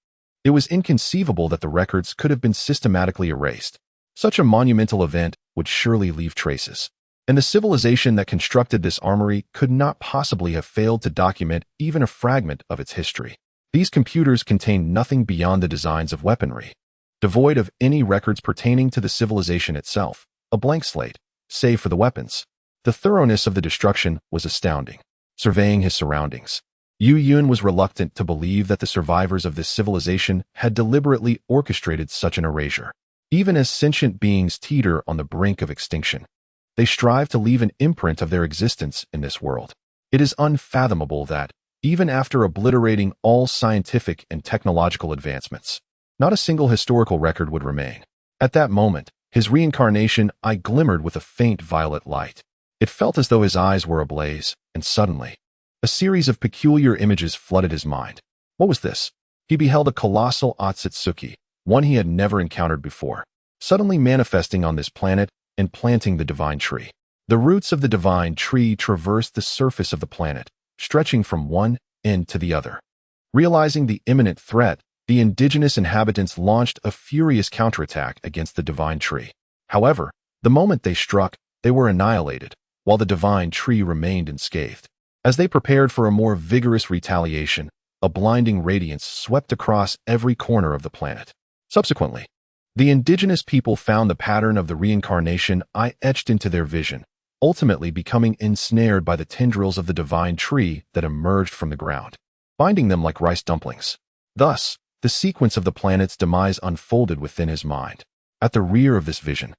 It was inconceivable that the records could have been systematically erased. Such a monumental event would surely leave traces. And the civilization that constructed this armory could not possibly have failed to document even a fragment of its history. These computers contained nothing beyond the designs of weaponry, devoid of any records pertaining to the civilization itself, a blank slate, save for the weapons. The thoroughness of the destruction was astounding. Surveying his surroundings, Yu Yun was reluctant to believe that the survivors of this civilization had deliberately orchestrated such an erasure. Even as sentient beings teeter on the brink of extinction, they strive to leave an imprint of their existence in this world. It is unfathomable that, even after obliterating all scientific and technological advancements, not a single historical record would remain. At that moment, his reincarnation eye glimmered with a faint violet light. It felt as though his eyes were ablaze, and suddenly, a series of peculiar images flooded his mind. What was this? He beheld a colossal Otsutsuki, one he had never encountered before, suddenly manifesting on this planet and planting the divine tree. The roots of the divine tree traversed the surface of the planet, stretching from one end to the other. Realizing the imminent threat, the indigenous inhabitants launched a furious counterattack against the divine tree. However, the moment they struck, they were annihilated, while the divine tree remained unscathed. As they prepared for a more vigorous retaliation, a blinding radiance swept across every corner of the planet. Subsequently, the indigenous people found the pattern of the reincarnation eye etched into their vision, ultimately becoming ensnared by the tendrils of the divine tree that emerged from the ground, binding them like rice dumplings. Thus, the sequence of the planet's demise unfolded within his mind. At the rear of this vision,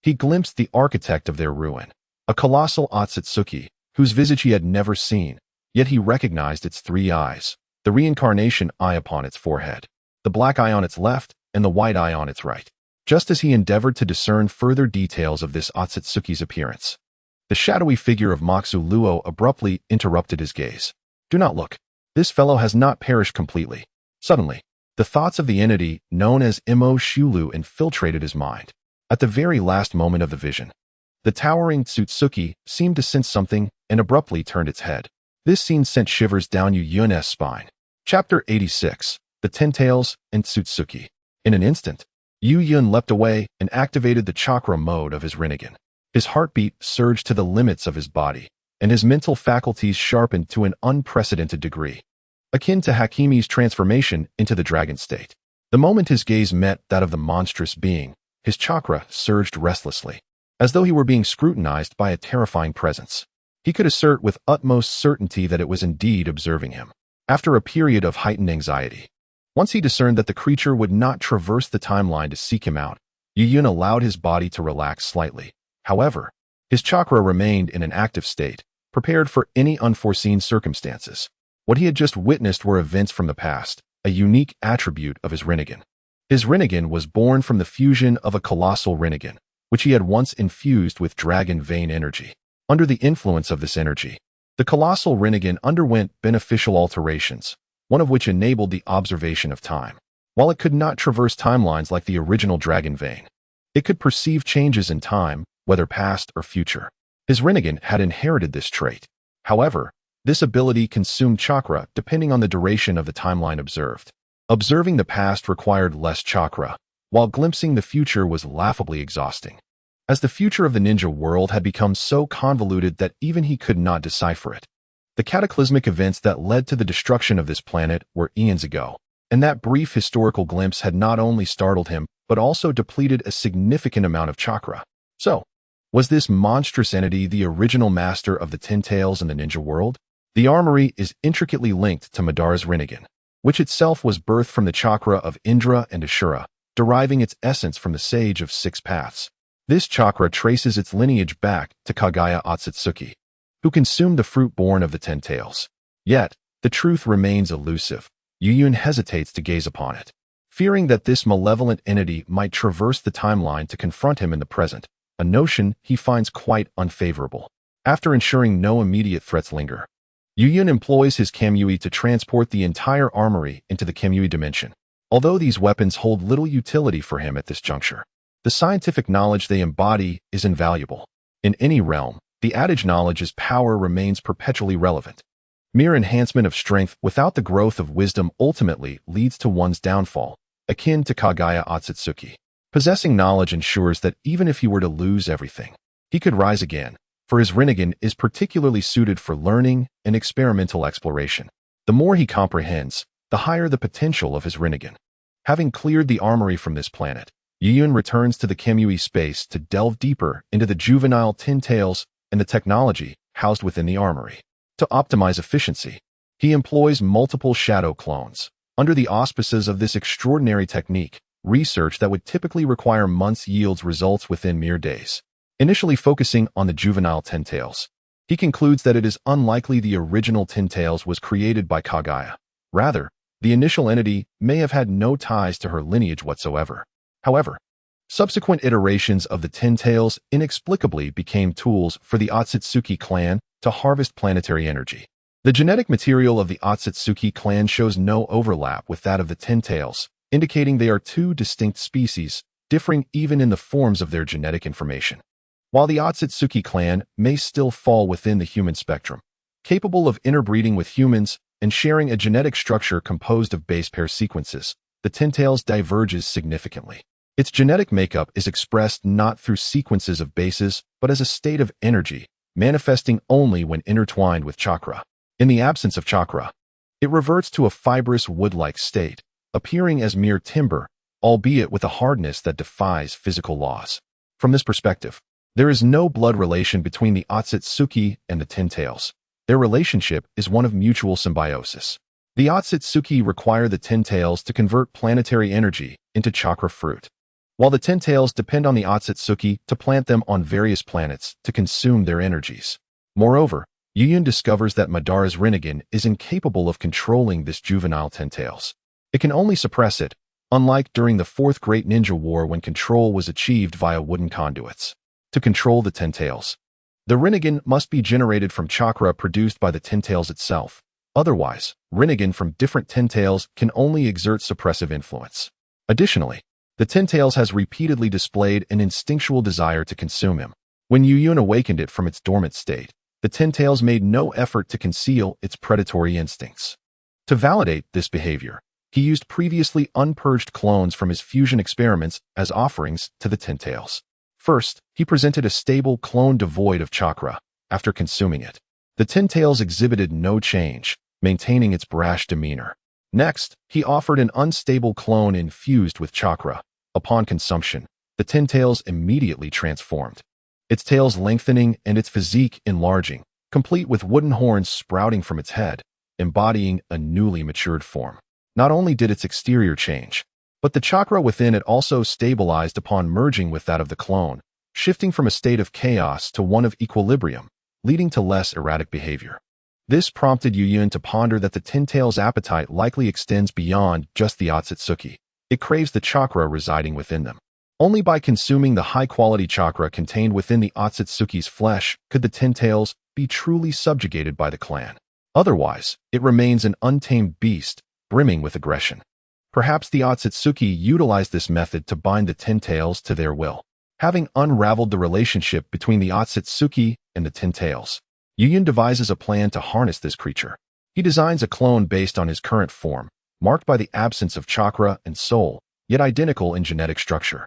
he glimpsed the architect of their ruin, a colossal Otsutsuki, whose visage he had never seen, yet he recognized its three eyes, the reincarnation eye upon its forehead, the black eye on its left, and the white eye on its right. Just as he endeavored to discern further details of this Otsutsuki's appearance, the shadowy figure of Moxu Luo abruptly interrupted his gaze. Do not look. This fellow has not perished completely. Suddenly, the thoughts of the entity known as Imo Shulu infiltrated his mind. At the very last moment of the vision, the towering Tsutsuki seemed to sense something and abruptly turned its head. This scene sent shivers down Yu Yun's spine. Chapter 86. The Ten Tails and Tsutsuki. In an instant, Yu Yun leapt away and activated the chakra mode of his Rinnegan. His heartbeat surged to the limits of his body, and his mental faculties sharpened to an unprecedented degree, akin to Hakimi's transformation into the dragon state. The moment his gaze met that of the monstrous being, his chakra surged restlessly, as though he were being scrutinized by a terrifying presence. He could assert with utmost certainty that it was indeed observing him. After a period of heightened anxiety, once he discerned that the creature would not traverse the timeline to seek him out, Yu Yun allowed his body to relax slightly. However, his chakra remained in an active state, prepared for any unforeseen circumstances. What he had just witnessed were events from the past, a unique attribute of his Rinnegan. His Rinnegan was born from the fusion of a colossal Rinnegan, which he had once infused with dragon vein energy. Under the influence of this energy, the colossal Rinnegan underwent beneficial alterations, one of which enabled the observation of time. While it could not traverse timelines like the original dragon vein, it could perceive changes in time, whether past or future. His Rinnegan had inherited this trait. However, this ability consumed chakra depending on the duration of the timeline observed. Observing the past required less chakra, while glimpsing the future was laughably exhausting, as the future of the ninja world had become so convoluted that even he could not decipher it. The cataclysmic events that led to the destruction of this planet were eons ago, and that brief historical glimpse had not only startled him, but also depleted a significant amount of chakra. So, was this monstrous entity the original master of the Ten Tails in the ninja world? The armory is intricately linked to Madara's Rinnegan, which itself was birthed from the chakra of Indra and Ashura, deriving its essence from the Sage of Six Paths. This chakra traces its lineage back to Kaguya Otsutsuki, who consumed the fruit born of the Ten Tails. Yet, the truth remains elusive. Yu Yun hesitates to gaze upon it, fearing that this malevolent entity might traverse the timeline to confront him in the present, a notion he finds quite unfavorable. After ensuring no immediate threats linger, Yuyun employs his Kamui to transport the entire armory into the Kamui dimension. Although these weapons hold little utility for him at this juncture, the scientific knowledge they embody is invaluable. In any realm, the adage knowledge is power remains perpetually relevant. Mere enhancement of strength without the growth of wisdom ultimately leads to one's downfall, akin to Kagaya Otsutsuki. Possessing knowledge ensures that even if he were to lose everything, he could rise again, for his Rinnegan is particularly suited for learning and experimental exploration. The more he comprehends, the higher the potential of his Rinnegan. Having cleared the armory from this planet, Yuyun returns to the Kamui space to delve deeper into the juvenile tin tails and the technology housed within the armory. To optimize efficiency, he employs multiple shadow clones. Under the auspices of this extraordinary technique, research that would typically require months yields results within mere days. Initially focusing on the juvenile tin tails, he concludes that it is unlikely the original tin tails was created by Kagaya. Rather, the initial entity may have had no ties to her lineage whatsoever. However, subsequent iterations of the tin tails inexplicably became tools for the Otsutsuki clan to harvest planetary energy. The genetic material of the Otsutsuki clan shows no overlap with that of the tin tails, indicating they are two distinct species, differing even in the forms of their genetic information. While the Otsutsuki clan may still fall within the human spectrum, capable of interbreeding with humans and sharing a genetic structure composed of base pair sequences, the tin tails diverges significantly. Its genetic makeup is expressed not through sequences of bases, but as a state of energy, manifesting only when intertwined with chakra. In the absence of chakra, it reverts to a fibrous wood-like state, appearing as mere timber, albeit with a hardness that defies physical laws. From this perspective, there is no blood relation between the Otsutsuki and the tin tails. Their relationship is one of mutual symbiosis. The Otsutsuki require the tin tails to convert planetary energy into chakra fruit, while the tin tails depend on the Otsutsuki to plant them on various planets to consume their energies. Moreover, Yuyun discovers that Madara's Rinnegan is incapable of controlling this juvenile tin tails. It can only suppress it, unlike during the Fourth Great Ninja War when control was achieved via wooden conduits. To control the tin tails, the Rinnegan must be generated from chakra produced by the tin tails itself. Otherwise, Rinnegan from different tin tails can only exert suppressive influence. Additionally, the tin tails has repeatedly displayed an instinctual desire to consume him. When Yuyun awakened it from its dormant state, the tin tails made no effort to conceal its predatory instincts. To validate this behavior, he used previously unpurged clones from his fusion experiments as offerings to the tin tails. First, he presented a stable clone devoid of chakra. After consuming it, the tin tails exhibited no change, maintaining its brash demeanor. Next, he offered an unstable clone infused with chakra. Upon consumption, the tin tails immediately transformed, its tails lengthening and its physique enlarging, complete with wooden horns sprouting from its head, embodying a newly matured form. Not only did its exterior change, but the chakra within it also stabilized upon merging with that of the clone, shifting from a state of chaos to one of equilibrium, leading to less erratic behavior. This prompted Yuyun to ponder that the tin tail's appetite likely extends beyond just the Otsutsuki. It craves the chakra residing within them. Only by consuming the high-quality chakra contained within the Otsutsuki's flesh could the tin tails be truly subjugated by the clan. Otherwise, it remains an untamed beast, brimming with aggression. Perhaps the Otsutsuki utilized this method to bind the tin tails to their will. Having unraveled the relationship between the Otsutsuki and the tin tails, Yuyun devises a plan to harness this creature. He designs a clone based on his current form, marked by the absence of chakra and soul, yet identical in genetic structure.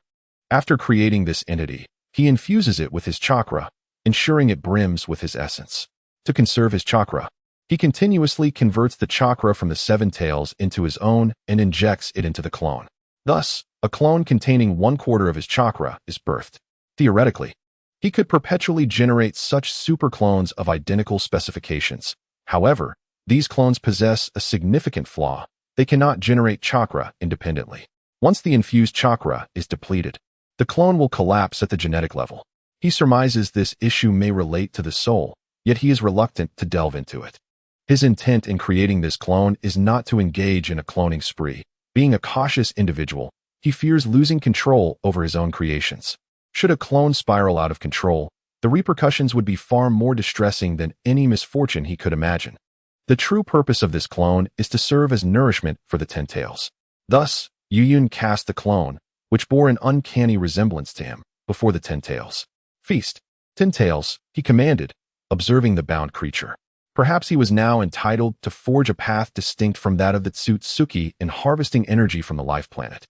After creating this entity, he infuses it with his chakra, ensuring it brims with his essence. To conserve his chakra, he continuously converts the chakra from the seven tails into his own and injects it into the clone. Thus, a clone containing 1/4 of his chakra is birthed. Theoretically, he could perpetually generate such super clones of identical specifications. However, these clones possess a significant flaw. They cannot generate chakra independently. Once the infused chakra is depleted, the clone will collapse at the genetic level. He surmises this issue may relate to the soul, yet he is reluctant to delve into it. His intent in creating this clone is not to engage in a cloning spree. Being a cautious individual, he fears losing control over his own creations. Should a clone spiral out of control, the repercussions would be far more distressing than any misfortune he could imagine. The true purpose of this clone is to serve as nourishment for the Ten Tails. Thus, Yu cast the clone, which bore an uncanny resemblance to him, before the Ten Tails. Feast. Ten Tails, he commanded, observing the bound creature. Perhaps he was now entitled to forge a path distinct from that of the Tsutsuki in harvesting energy from the life planet.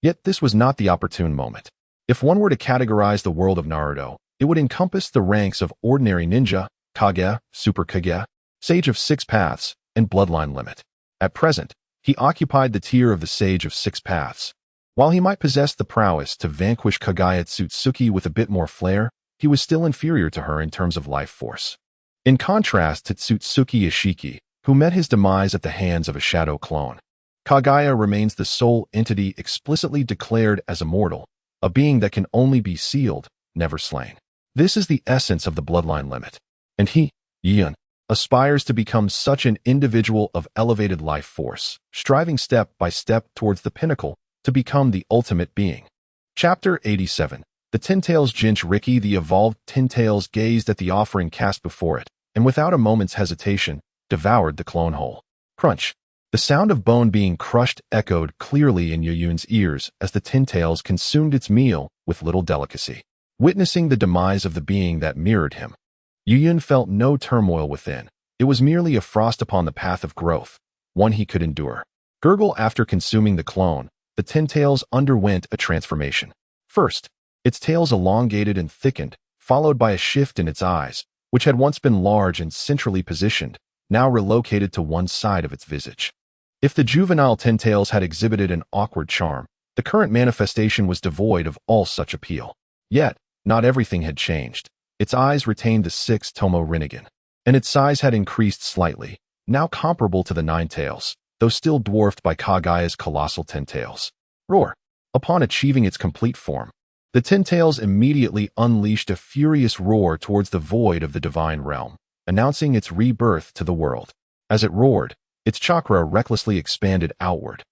Yet this was not the opportune moment. If one were to categorize the world of Naruto, it would encompass the ranks of ordinary ninja, Kage, Super Kage, Sage of Six Paths, and Bloodline Limit. At present, he occupied the tier of the Sage of Six Paths. While he might possess the prowess to vanquish Kage Tsutsuki with a bit more flair, he was still inferior to her in terms of life force. In contrast to Tsutsuki Ishiki, who met his demise at the hands of a shadow clone, Kagaya remains the sole entity explicitly declared as immortal, a being that can only be sealed, never slain. This is the essence of the bloodline limit. And he, Yun, aspires to become such an individual of elevated life force, striving step by step towards the pinnacle to become the ultimate being. Chapter 87. The Ten Tails Jinchuriki. The evolved Ten Tails gazed at the offering cast before it, and without a moment's hesitation, devoured the clone whole. Crunch. The sound of bone being crushed echoed clearly in Yuyun's ears as the Ten Tails consumed its meal with little delicacy. Witnessing the demise of the being that mirrored him, Yuyun felt no turmoil within. It was merely a frost upon the path of growth, one he could endure. Gurgle. After consuming the clone, the Ten Tails underwent a transformation. First, its tails elongated and thickened, followed by a shift in its eyes, which had once been large and centrally positioned, now relocated to one side of its visage. If the juvenile Ten Tails had exhibited an awkward charm, the current manifestation was devoid of all such appeal. Yet, not everything had changed. Its eyes retained the 6 Tomo Rinnegan, and its size had increased slightly, now comparable to the 9 tails, though still dwarfed by Kagaya's colossal 10 tails. Roar! Upon achieving its complete form, the Ten Tails immediately unleashed a furious roar towards the void of the divine realm, announcing its rebirth to the world. As it roared, its chakra recklessly expanded outward,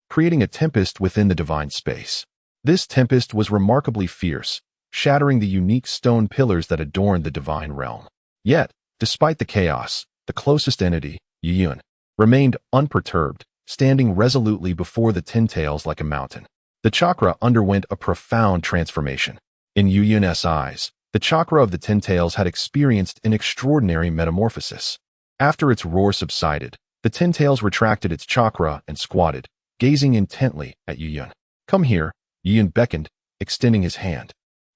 creating a tempest within the divine space. This tempest was remarkably fierce, shattering the unique stone pillars that adorned the divine realm. Yet, despite the chaos, the closest entity, Yuyun, remained unperturbed, standing resolutely before the Ten Tails like a mountain. The chakra underwent a profound transformation. In Yuyun's eyes, the chakra of the Ten Tails had experienced an extraordinary metamorphosis. After its roar subsided, the Ten Tails retracted its chakra and squatted, gazing intently at Yuyun. Come here, Yuyun beckoned, extending his hand.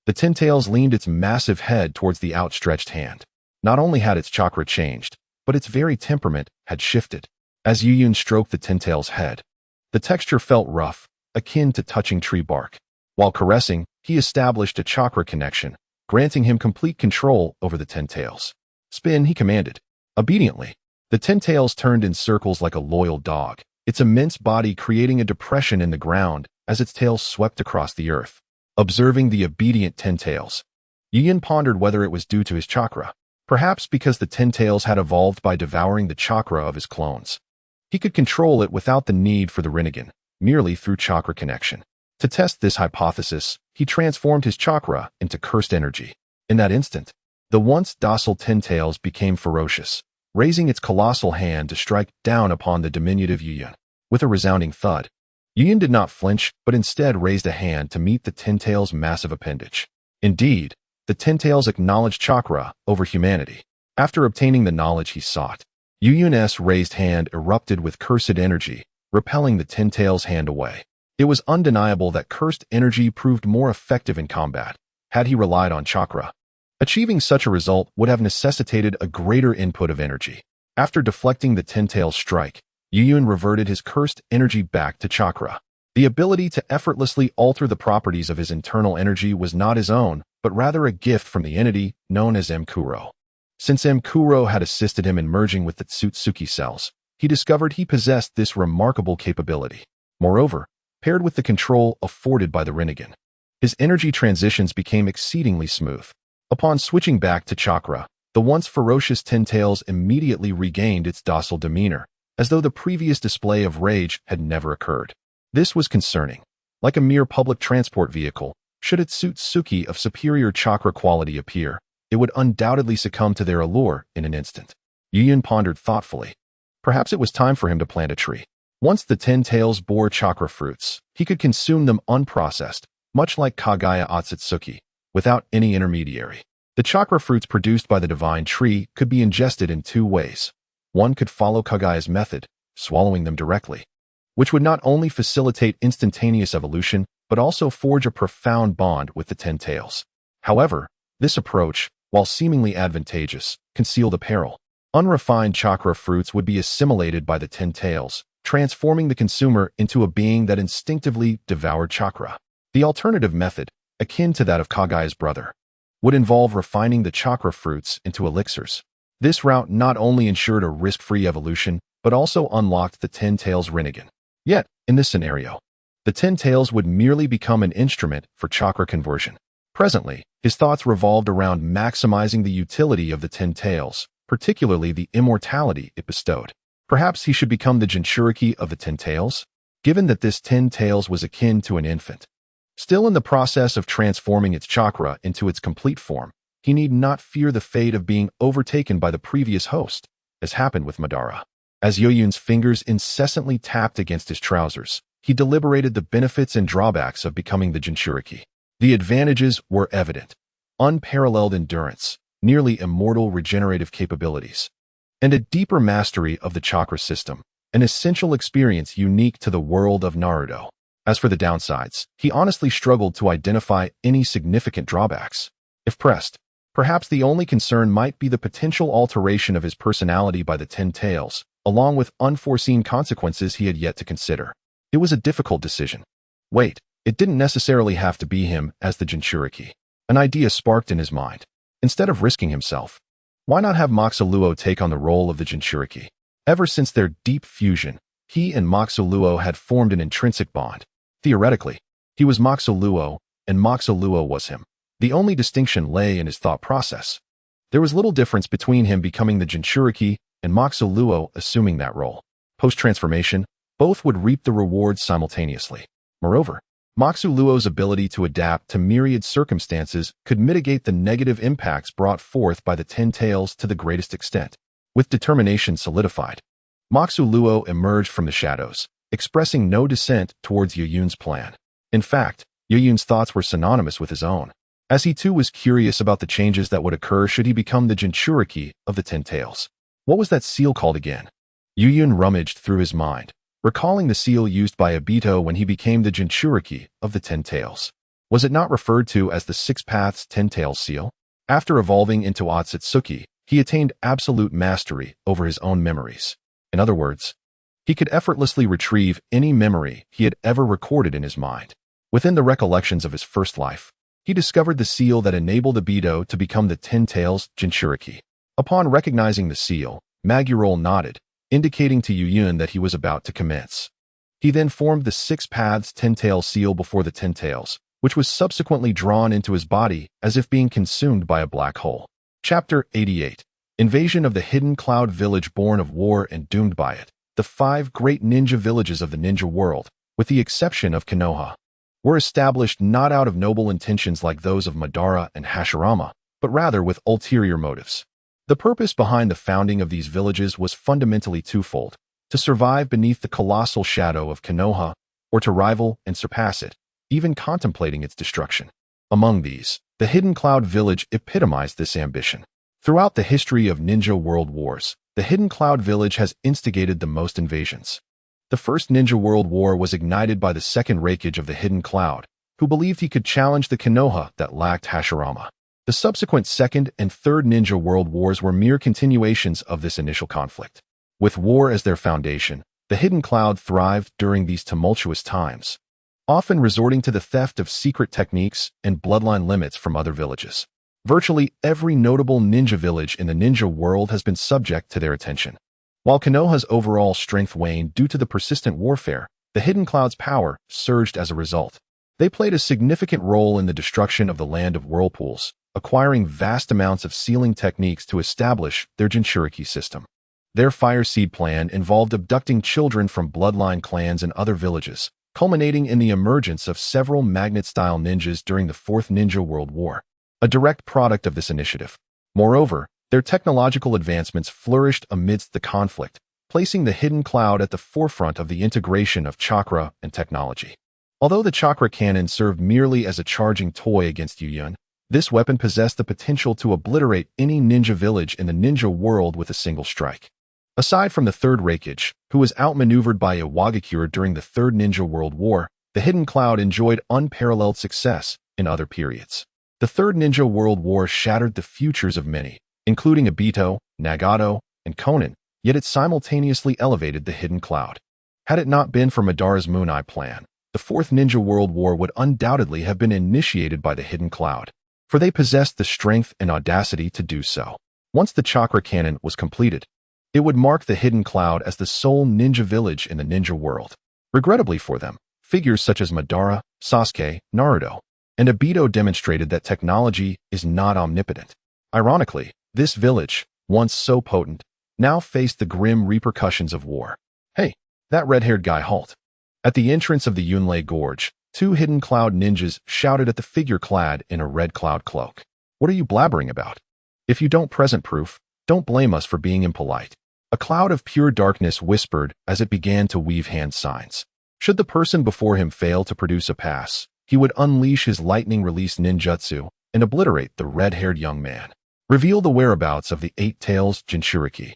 The Ten Tails leaned its massive head towards the outstretched hand. Not only had its chakra changed, but its very temperament had shifted. As Yuyun stroked the Ten Tails' head, the texture felt rough, akin to touching tree bark. While caressing, he established a chakra connection, granting him complete control over the Ten Tails. Spin, he commanded. Obediently, the Ten Tails turned in circles like a loyal dog, its immense body creating a depression in the ground as its tail swept across the earth. Observing the obedient Ten Tails, Yuyun pondered whether it was due to his chakra. Perhaps because the Ten Tails had evolved by devouring the chakra of his clones. He could control it without the need for the Rinnegan, merely through chakra connection. To test this hypothesis, he transformed his chakra into cursed energy. In that instant, the once docile Ten Tails became ferocious, raising its colossal hand to strike down upon the diminutive Yuyun. With a resounding thud, Yuyun did not flinch, but instead raised a hand to meet the Ten Tails' massive appendage. Indeed, the Ten Tails acknowledged chakra over humanity. After obtaining the knowledge he sought, Yuyun's raised hand erupted with cursed energy, repelling the Ten Tails' hand away. It was undeniable that cursed energy proved more effective in combat, had he relied on chakra. Achieving such a result would have necessitated a greater input of energy. After deflecting the Ten Tails' strike, Yuyun reverted his cursed energy back to chakra. The ability to effortlessly alter the properties of his internal energy was not his own, but rather a gift from the entity known as Mkuro. Since Mkuro had assisted him in merging with the Tsutsuki cells, he discovered he possessed this remarkable capability. Moreover, paired with the control afforded by the Rinnegan, his energy transitions became exceedingly smooth. Upon switching back to chakra, the once ferocious Ten Tails immediately regained its docile demeanor, as though the previous display of rage had never occurred. This was concerning. Like a mere public transport vehicle, should a Tsutsuki of superior chakra quality appear, it would undoubtedly succumb to their allure in an instant. Yuyun pondered thoughtfully. Perhaps it was time for him to plant a tree. Once the 10 tails bore chakra fruits, he could consume them unprocessed, much like Kagaya Otsutsuki, without any intermediary. The chakra fruits produced by the divine tree could be ingested in two ways. One could follow Kagaya's method, swallowing them directly, which would not only facilitate instantaneous evolution, but also forge a profound bond with the 10 tails. However, this approach, while seemingly advantageous, concealed a peril. Unrefined chakra fruits would be assimilated by the 10 tails, transforming the consumer into a being that instinctively devoured chakra. The alternative method, akin to that of Kagaya's brother, would involve refining the chakra fruits into elixirs. This route not only ensured a risk-free evolution, but also unlocked the 10 tails Rinnegan. Yet, in this scenario, the 10 tails would merely become an instrument for chakra conversion. Presently, his thoughts revolved around maximizing the utility of the 10 tails, particularly the immortality it bestowed. Perhaps he should become the Jinchuriki of the 10 tails, given that this 10 tails was akin to an infant. Still in the process of transforming its chakra into its complete form, he need not fear the fate of being overtaken by the previous host, as happened with Madara. As Yoyun's fingers incessantly tapped against his trousers, he deliberated the benefits and drawbacks of becoming the Jinchuriki. The advantages were evident: unparalleled endurance, nearly immortal regenerative capabilities, and a deeper mastery of the chakra system, an essential experience unique to the world of Naruto. As for the downsides, he honestly struggled to identify any significant drawbacks. If pressed, perhaps the only concern might be the potential alteration of his personality by the 10 tails, along with unforeseen consequences he had yet to consider. It was a difficult decision. Wait, it didn't necessarily have to be him as the Jinchuriki. An idea sparked in his mind. Instead of risking himself, why not have Moxoluo take on the role of the Jinchuriki? Ever since their deep fusion, he and Moxoluo had formed an intrinsic bond. Theoretically, he was Moxoluo, and Moxoluo was him. The only distinction lay in his thought process. There was little difference between him becoming the Jinchuriki and Moxoluo assuming that role. Post-transformation, both would reap the rewards simultaneously. Moreover, Moxoluo's ability to adapt to myriad circumstances could mitigate the negative impacts brought forth by the 10 tails to the greatest extent. With determination solidified, Moxoluo emerged from the shadows, expressing no dissent towards Yoyun's plan. In fact, Yoyun's thoughts were synonymous with his own, as he too was curious about the changes that would occur should he become the Jinchuriki of the 10 tails. What was that seal called again? Yoyun rummaged through his mind, recalling the seal used by Obito when he became the Jinchuriki of the 10 tails. Was it not referred to as the Six Paths 10 tails seal? After evolving into Otsutsuki, he attained absolute mastery over his own memories. In other words, he could effortlessly retrieve any memory he had ever recorded in his mind. Within the recollections of his first life, he discovered the seal that enabled Obito to become the 10 tails Jinchuriki. Upon recognizing the seal, Magurol nodded, indicating to Yoyun that he was about to commence. He then formed the 6 Paths 10 tails seal before the 10 tails, which was subsequently drawn into his body as if being consumed by a black hole. Chapter 88. Invasion of the Hidden Cloud Village. Born of war and doomed by it, the 5 great ninja villages of the ninja world, with the exception of Konoha, were established not out of noble intentions like those of Madara and Hashirama, but rather with ulterior motives. The purpose behind the founding of these villages was fundamentally twofold: to survive beneath the colossal shadow of Konoha, or to rival and surpass it, even contemplating its destruction. Among these, the Hidden Cloud Village epitomized this ambition. Throughout the history of ninja world wars, the Hidden Cloud Village has instigated the most invasions. The first Ninja World War was ignited by the second Raikage of the Hidden Cloud, who believed he could challenge the Konoha that lacked Hashirama. The subsequent Second and Third Ninja World Wars were mere continuations of this initial conflict. With war as their foundation, the Hidden Cloud thrived during these tumultuous times, often resorting to the theft of secret techniques and bloodline limits from other villages. Virtually every notable ninja village in the ninja world has been subject to their attention. While Konoha's overall strength waned due to the persistent warfare, the Hidden Cloud's power surged as a result. They played a significant role in the destruction of the Land of Whirlpools, acquiring vast amounts of sealing techniques to establish their Jinchuriki system. Their Fire Seed plan involved abducting children from bloodline clans and other villages, culminating in the emergence of several magnet-style ninjas during the Fourth Ninja World War, a direct product of this initiative. Moreover, their technological advancements flourished amidst the conflict, placing the hidden cloud at the forefront of the integration of chakra and technology. Although the chakra cannon served merely as a charging toy against Yuyun, this weapon possessed the potential to obliterate any ninja village in the ninja world with a single strike. Aside from the third Hokage, who was outmaneuvered by Iwagakure during the Third Ninja World War, the hidden cloud enjoyed unparalleled success in other periods. The Third Ninja World War shattered the futures of many, including Obito, Nagato, and Konan, yet it simultaneously elevated the hidden cloud. Had it not been for Madara's Moon Eye plan, the Fourth Ninja World War would undoubtedly have been initiated by the hidden cloud, for they possessed the strength and audacity to do so. Once the chakra cannon was completed, it would mark the hidden cloud as the sole ninja village in the ninja world. Regrettably for them, figures such as Madara, Sasuke, Naruto, and Obito demonstrated that technology is not omnipotent. Ironically, this village, once so potent, now faced the grim repercussions of war. Hey, that red-haired guy, halt. At the entrance of the Yunlei Gorge, two hidden cloud ninjas shouted at the figure clad in a red cloud cloak. What are you blabbering about? If you don't present proof, don't blame us for being impolite. A cloud of pure darkness whispered as it began to weave hand signs. Should the person before him fail to produce a pass, he would unleash his lightning-release ninjutsu and obliterate the red-haired young man. Reveal the whereabouts of the Eight Tails Jinchuriki,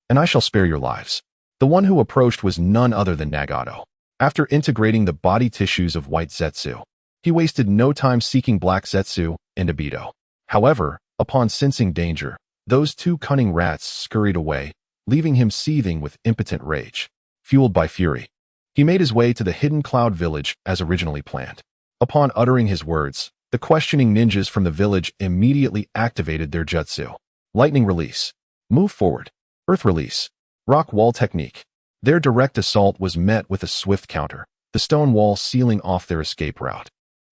and I shall spare your lives. The one who approached was none other than Nagato. After integrating the body tissues of White Zetsu, he wasted no time seeking Black Zetsu and Obito. However, upon sensing danger, those two cunning rats scurried away, leaving him seething with impotent rage. Fueled by fury, he made his way to the hidden cloud village as originally planned. Upon uttering his words, the questioning ninjas from the village immediately activated their jutsu. Lightning release. Move forward. Earth release. Rock wall technique. Their direct assault was met with a swift counter, the stone wall sealing off their escape route.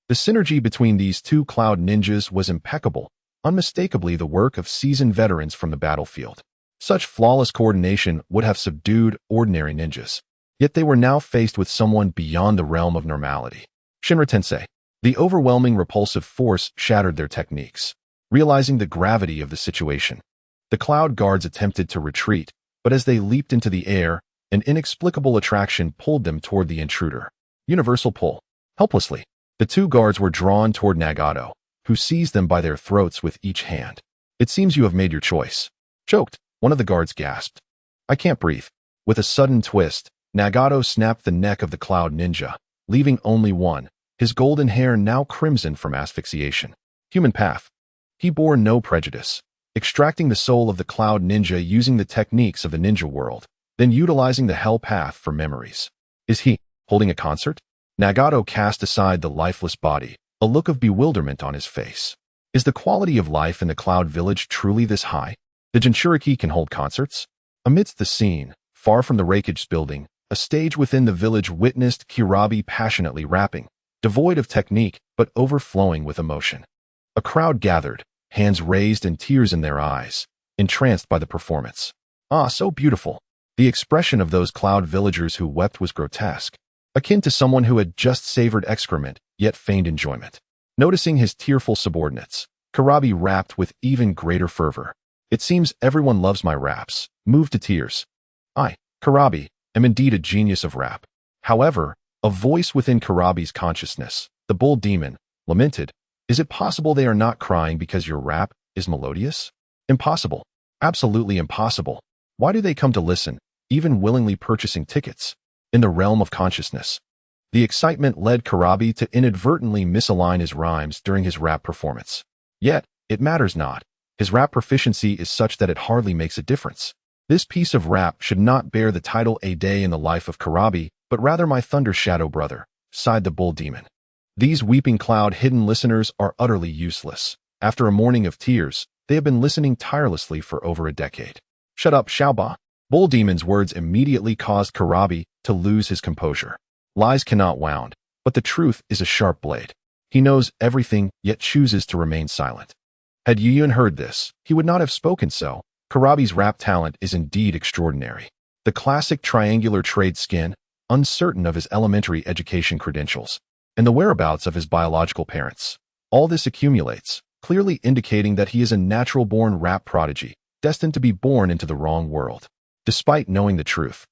The synergy between these two cloud ninjas was impeccable, unmistakably the work of seasoned veterans from the battlefield. Such flawless coordination would have subdued ordinary ninjas. Yet they were now faced with someone beyond the realm of normality. Shinra Tensei. The overwhelming repulsive force shattered their techniques. Realizing the gravity of the situation, the cloud guards attempted to retreat, but as they leaped into the air, an inexplicable attraction pulled them toward the intruder. Universal pull. Helplessly, the two guards were drawn toward Nagato, who seized them by their throats with each hand. It seems you have made your choice. Choked, one of the guards gasped. I can't breathe. With a sudden twist, Nagato snapped the neck of the cloud ninja, leaving only one, his golden hair now crimson from asphyxiation. Human path. He bore no prejudice, extracting the soul of the cloud ninja using the techniques of the ninja world, then utilizing the hell path for memories. Is he holding a concert? Nagato cast aside the lifeless body, a look of bewilderment on his face. Is the quality of life in the cloud village truly this high? The Jinchuriki can hold concerts? Amidst the scene, far from the Hokage building, a stage within the village witnessed Kurabi passionately rapping, devoid of technique but overflowing with emotion. A crowd gathered, hands raised and tears in their eyes, entranced by the performance. Ah, so beautiful. The expression of those cloud villagers who wept was grotesque, akin to someone who had just savored excrement, yet feigned enjoyment. Noticing his tearful subordinates, Kurabi rapped with even greater fervor. It seems everyone loves my raps, moved to tears. I, Kurabi, am indeed a genius of rap. However, a voice within Kurabi's consciousness, the bull demon, lamented, is it possible they are not crying because your rap is melodious? Impossible. Absolutely impossible. Why do they come to listen, even willingly purchasing tickets? In the realm of consciousness. The excitement led Kurabi to inadvertently misalign his rhymes during his rap performance. Yet, it matters not. His rap proficiency is such that it hardly makes a difference. This piece of rap should not bear the title A Day in the Life of Kurabi, but rather My Thunder Shadow Brother, sighed the bull demon. These weeping cloud hidden listeners are utterly useless. After a morning of tears, they have been listening tirelessly for over a decade. Shut up, Xiaoba. Bull Demon's words immediately caused Kurabi to lose his composure. Lies cannot wound, but the truth is a sharp blade. He knows everything, yet chooses to remain silent. Had Yuyun heard this, he would not have spoken so. Kurabi's rap talent is indeed extraordinary. The classic triangular trade skin, uncertain of his elementary education credentials, and the whereabouts of his biological parents. All this accumulates, clearly indicating that he is a natural-born rap prodigy, destined to be born into the wrong world. Despite knowing the truth,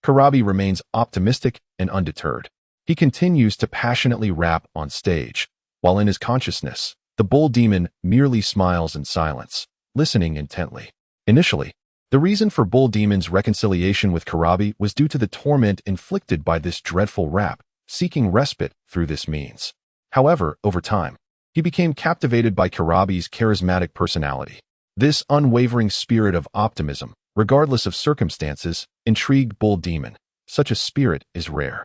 Karabi remains optimistic and undeterred. He continues to passionately rap on stage, while in his consciousness, the bull demon merely smiles in silence, listening intently. Initially, the reason for Bull Demon's reconciliation with Karabi was due to the torment inflicted by this dreadful rap, seeking respite through this means. However, over time, he became captivated by Karabi's charismatic personality. This unwavering spirit of optimism, regardless of circumstances, intrigued Bull Demon. Such a spirit is rare.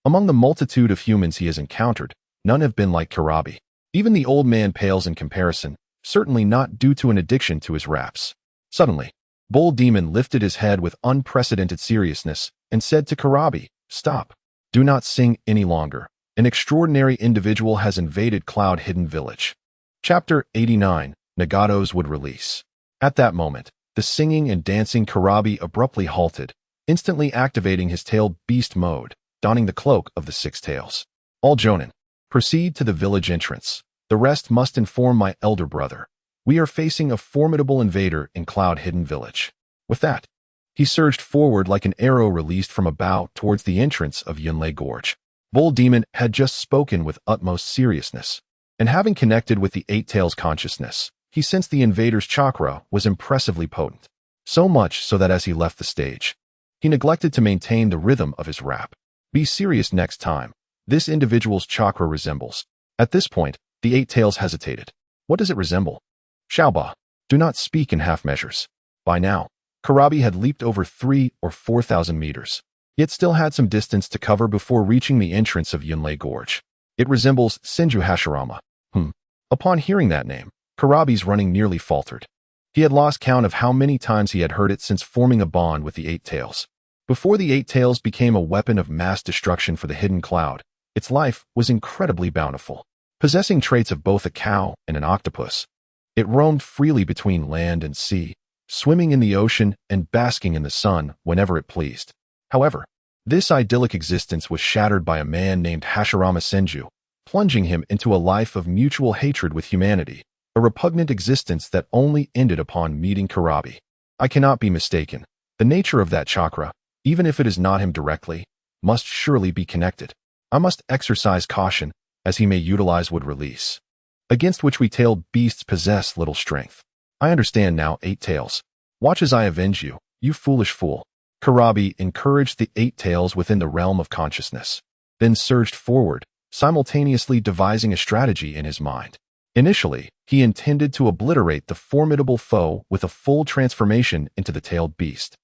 Among the multitude of humans he has encountered, none have been like Karabi. Even the old man pales in comparison, certainly not due to an addiction to his raps. Suddenly, Bull Demon lifted his head with unprecedented seriousness and said to Karabi, "Stop. Do not sing any longer. An extraordinary individual has invaded Cloud Hidden Village." Chapter 89, Nagato's Wood Release. At that moment, the singing and dancing Karabi abruptly halted, instantly activating his tailed beast mode, donning the cloak of the six tails. "All Jonin, proceed to the village entrance. The rest must inform my elder brother. We are facing a formidable invader in Cloud Hidden Village." With that, he surged forward like an arrow released from a bow towards the entrance of Yunlei Gorge. Bull Demon had just spoken with utmost seriousness, and having connected with the Eight Tails consciousness, he sensed the invader's chakra was impressively potent. So much so that as he left the stage, he neglected to maintain the rhythm of his rap. "Be serious next time. This individual's chakra resembles." At this point, the Eight Tails hesitated. What does it resemble? Xiaoba, do not speak in half measures. By now, Karabi had leaped over 3,000 or 4,000 meters, yet still had some distance to cover before reaching the entrance of Yunlei Gorge. "It resembles Senju Hashirama." Upon hearing that name, Karabi's running nearly faltered. He had lost count of how many times he had heard it since forming a bond with the Eight Tails. Before the Eight Tails became a weapon of mass destruction for the Hidden Cloud, its life was incredibly bountiful. Possessing traits of both a cow and an octopus, it roamed freely between land and sea, swimming in the ocean and basking in the sun whenever it pleased. However, this idyllic existence was shattered by a man named Hashirama Senju, plunging him into a life of mutual hatred with humanity, a repugnant existence that only ended upon meeting Karabi. I cannot be mistaken. The nature of that chakra, even if it is not him directly, must surely be connected. I must exercise caution, as he may utilize wood release, against which we tailed beasts possess little strength. I understand now, Eight Tails. Watch as I avenge you, you foolish fool." Karabi encouraged the Eight Tails within the realm of consciousness, then surged forward, simultaneously devising a strategy in his mind. Initially, he intended to obliterate the formidable foe with a full transformation into the tailed beast.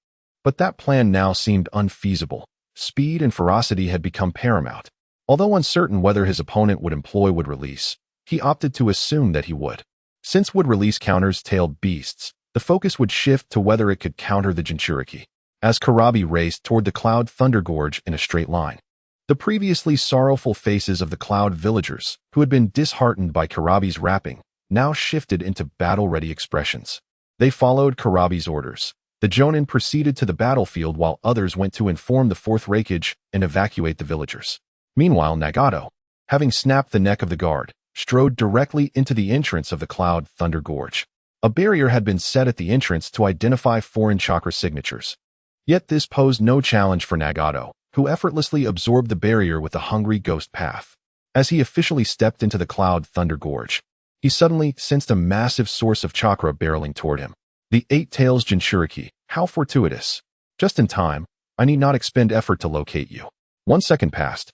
But that plan now seemed unfeasible. Speed and ferocity had become paramount. Although uncertain whether his opponent would employ wood release, he opted to assume that he would. Since wood release counters tailed beasts, the focus would shift to whether it could counter the Jinchuriki. As Karabi raced toward the Cloud Thunder Gorge in a straight line, the previously sorrowful faces of the Cloud villagers, who had been disheartened by Karabi's rapping, now shifted into battle-ready expressions. They followed Karabi's orders. The Jonin proceeded to the battlefield while others went to inform the Fourth Hokage and evacuate the villagers. Meanwhile, Nagato, having snapped the neck of the guard, strode directly into the entrance of the Cloud Thunder Gorge. A barrier had been set at the entrance to identify foreign chakra signatures. Yet this posed no challenge for Nagato, who effortlessly absorbed the barrier with the Hungry Ghost Path. As he officially stepped into the Cloud Thunder Gorge, he suddenly sensed a massive source of chakra barreling toward him. The Eight Tails Jinchuriki, how fortuitous. Just in time, I need not expend effort to locate you. 1 second passed.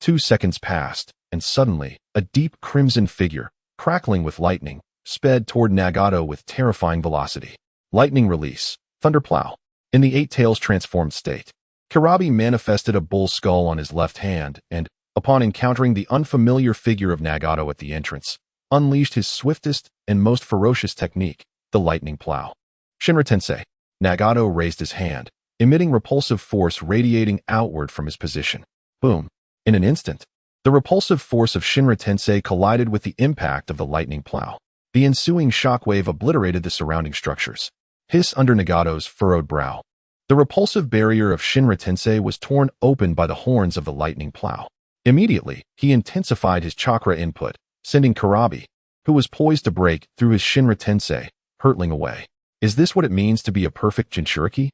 2 seconds passed, and suddenly, a deep crimson figure, crackling with lightning, sped toward Nagato with terrifying velocity. Lightning release, thunder plow. In the Eight Tails transformed state, Karabi manifested a bull skull on his left hand and, upon encountering the unfamiliar figure of Nagato at the entrance, unleashed his swiftest and most ferocious technique, the lightning plow. Shinra Tensei. Nagato raised his hand, emitting repulsive force radiating outward from his position. Boom. In an instant, the repulsive force of Shinra Tensei collided with the impact of the lightning plow. The ensuing shockwave obliterated the surrounding structures. Hiss under Nagato's furrowed brow. The repulsive barrier of Shinra Tensei was torn open by the horns of the lightning plow. Immediately, he intensified his chakra input, sending Karabi, who was poised to break through his Shinra Tensei, hurtling away. Is this what it means to be a perfect Jinchuriki?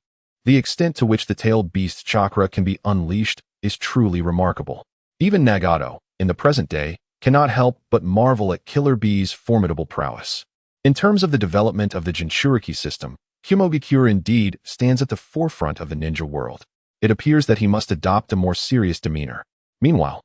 The extent to which the tailed beast's chakra can be unleashed is truly remarkable. Even Nagato, in the present day, cannot help but marvel at Killer Bee's formidable prowess. In terms of the development of the Jinchuriki system, Hokage indeed stands at the forefront of the ninja world. It appears that he must adopt a more serious demeanor. Meanwhile,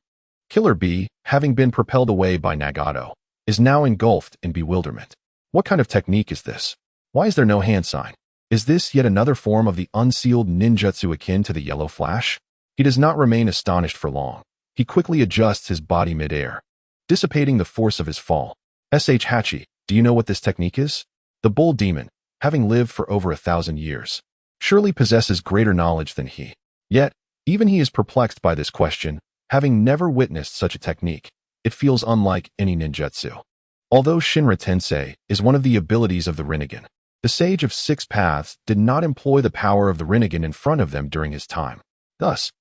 Killer Bee, having been propelled away by Nagato, is now engulfed in bewilderment. What kind of technique is this? Why is there no hand sign? Is this yet another form of the unsealed ninjutsu akin to the yellow flash? He does not remain astonished for long. He quickly adjusts his body mid-air, dissipating the force of his fall. Hachi, do you know what this technique is? The bull demon, having lived for over 1,000 years, surely possesses greater knowledge than he. Yet, even he is perplexed by this question, having never witnessed such a technique. It feels unlike any ninjutsu. Although Shinra Tensei is one of the abilities of the Rinnegan, the Sage of Six Paths did not employ the power of the Rinnegan in front of them during his time. Thus,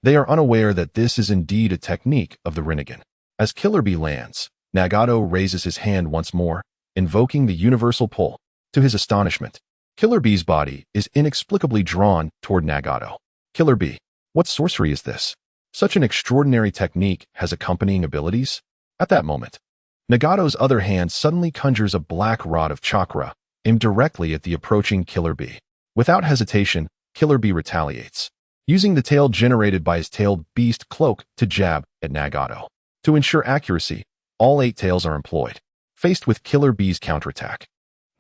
they are unaware that this is indeed a technique of the Rinnegan. As Killer Bee lands, Nagato raises his hand once more, invoking the universal pull. To his astonishment, Killer Bee's body is inexplicably drawn toward Nagato. Killer Bee, what sorcery is this? Such an extraordinary technique has accompanying abilities? At that moment, Nagato's other hand suddenly conjures a black rod of chakra, aimed directly at the approaching Killer Bee. Without hesitation, Killer Bee retaliates, using the tail generated by his tailed beast cloak to jab at Nagato. To ensure accuracy, all 8 tails are employed. Faced with Killer Bee's counterattack,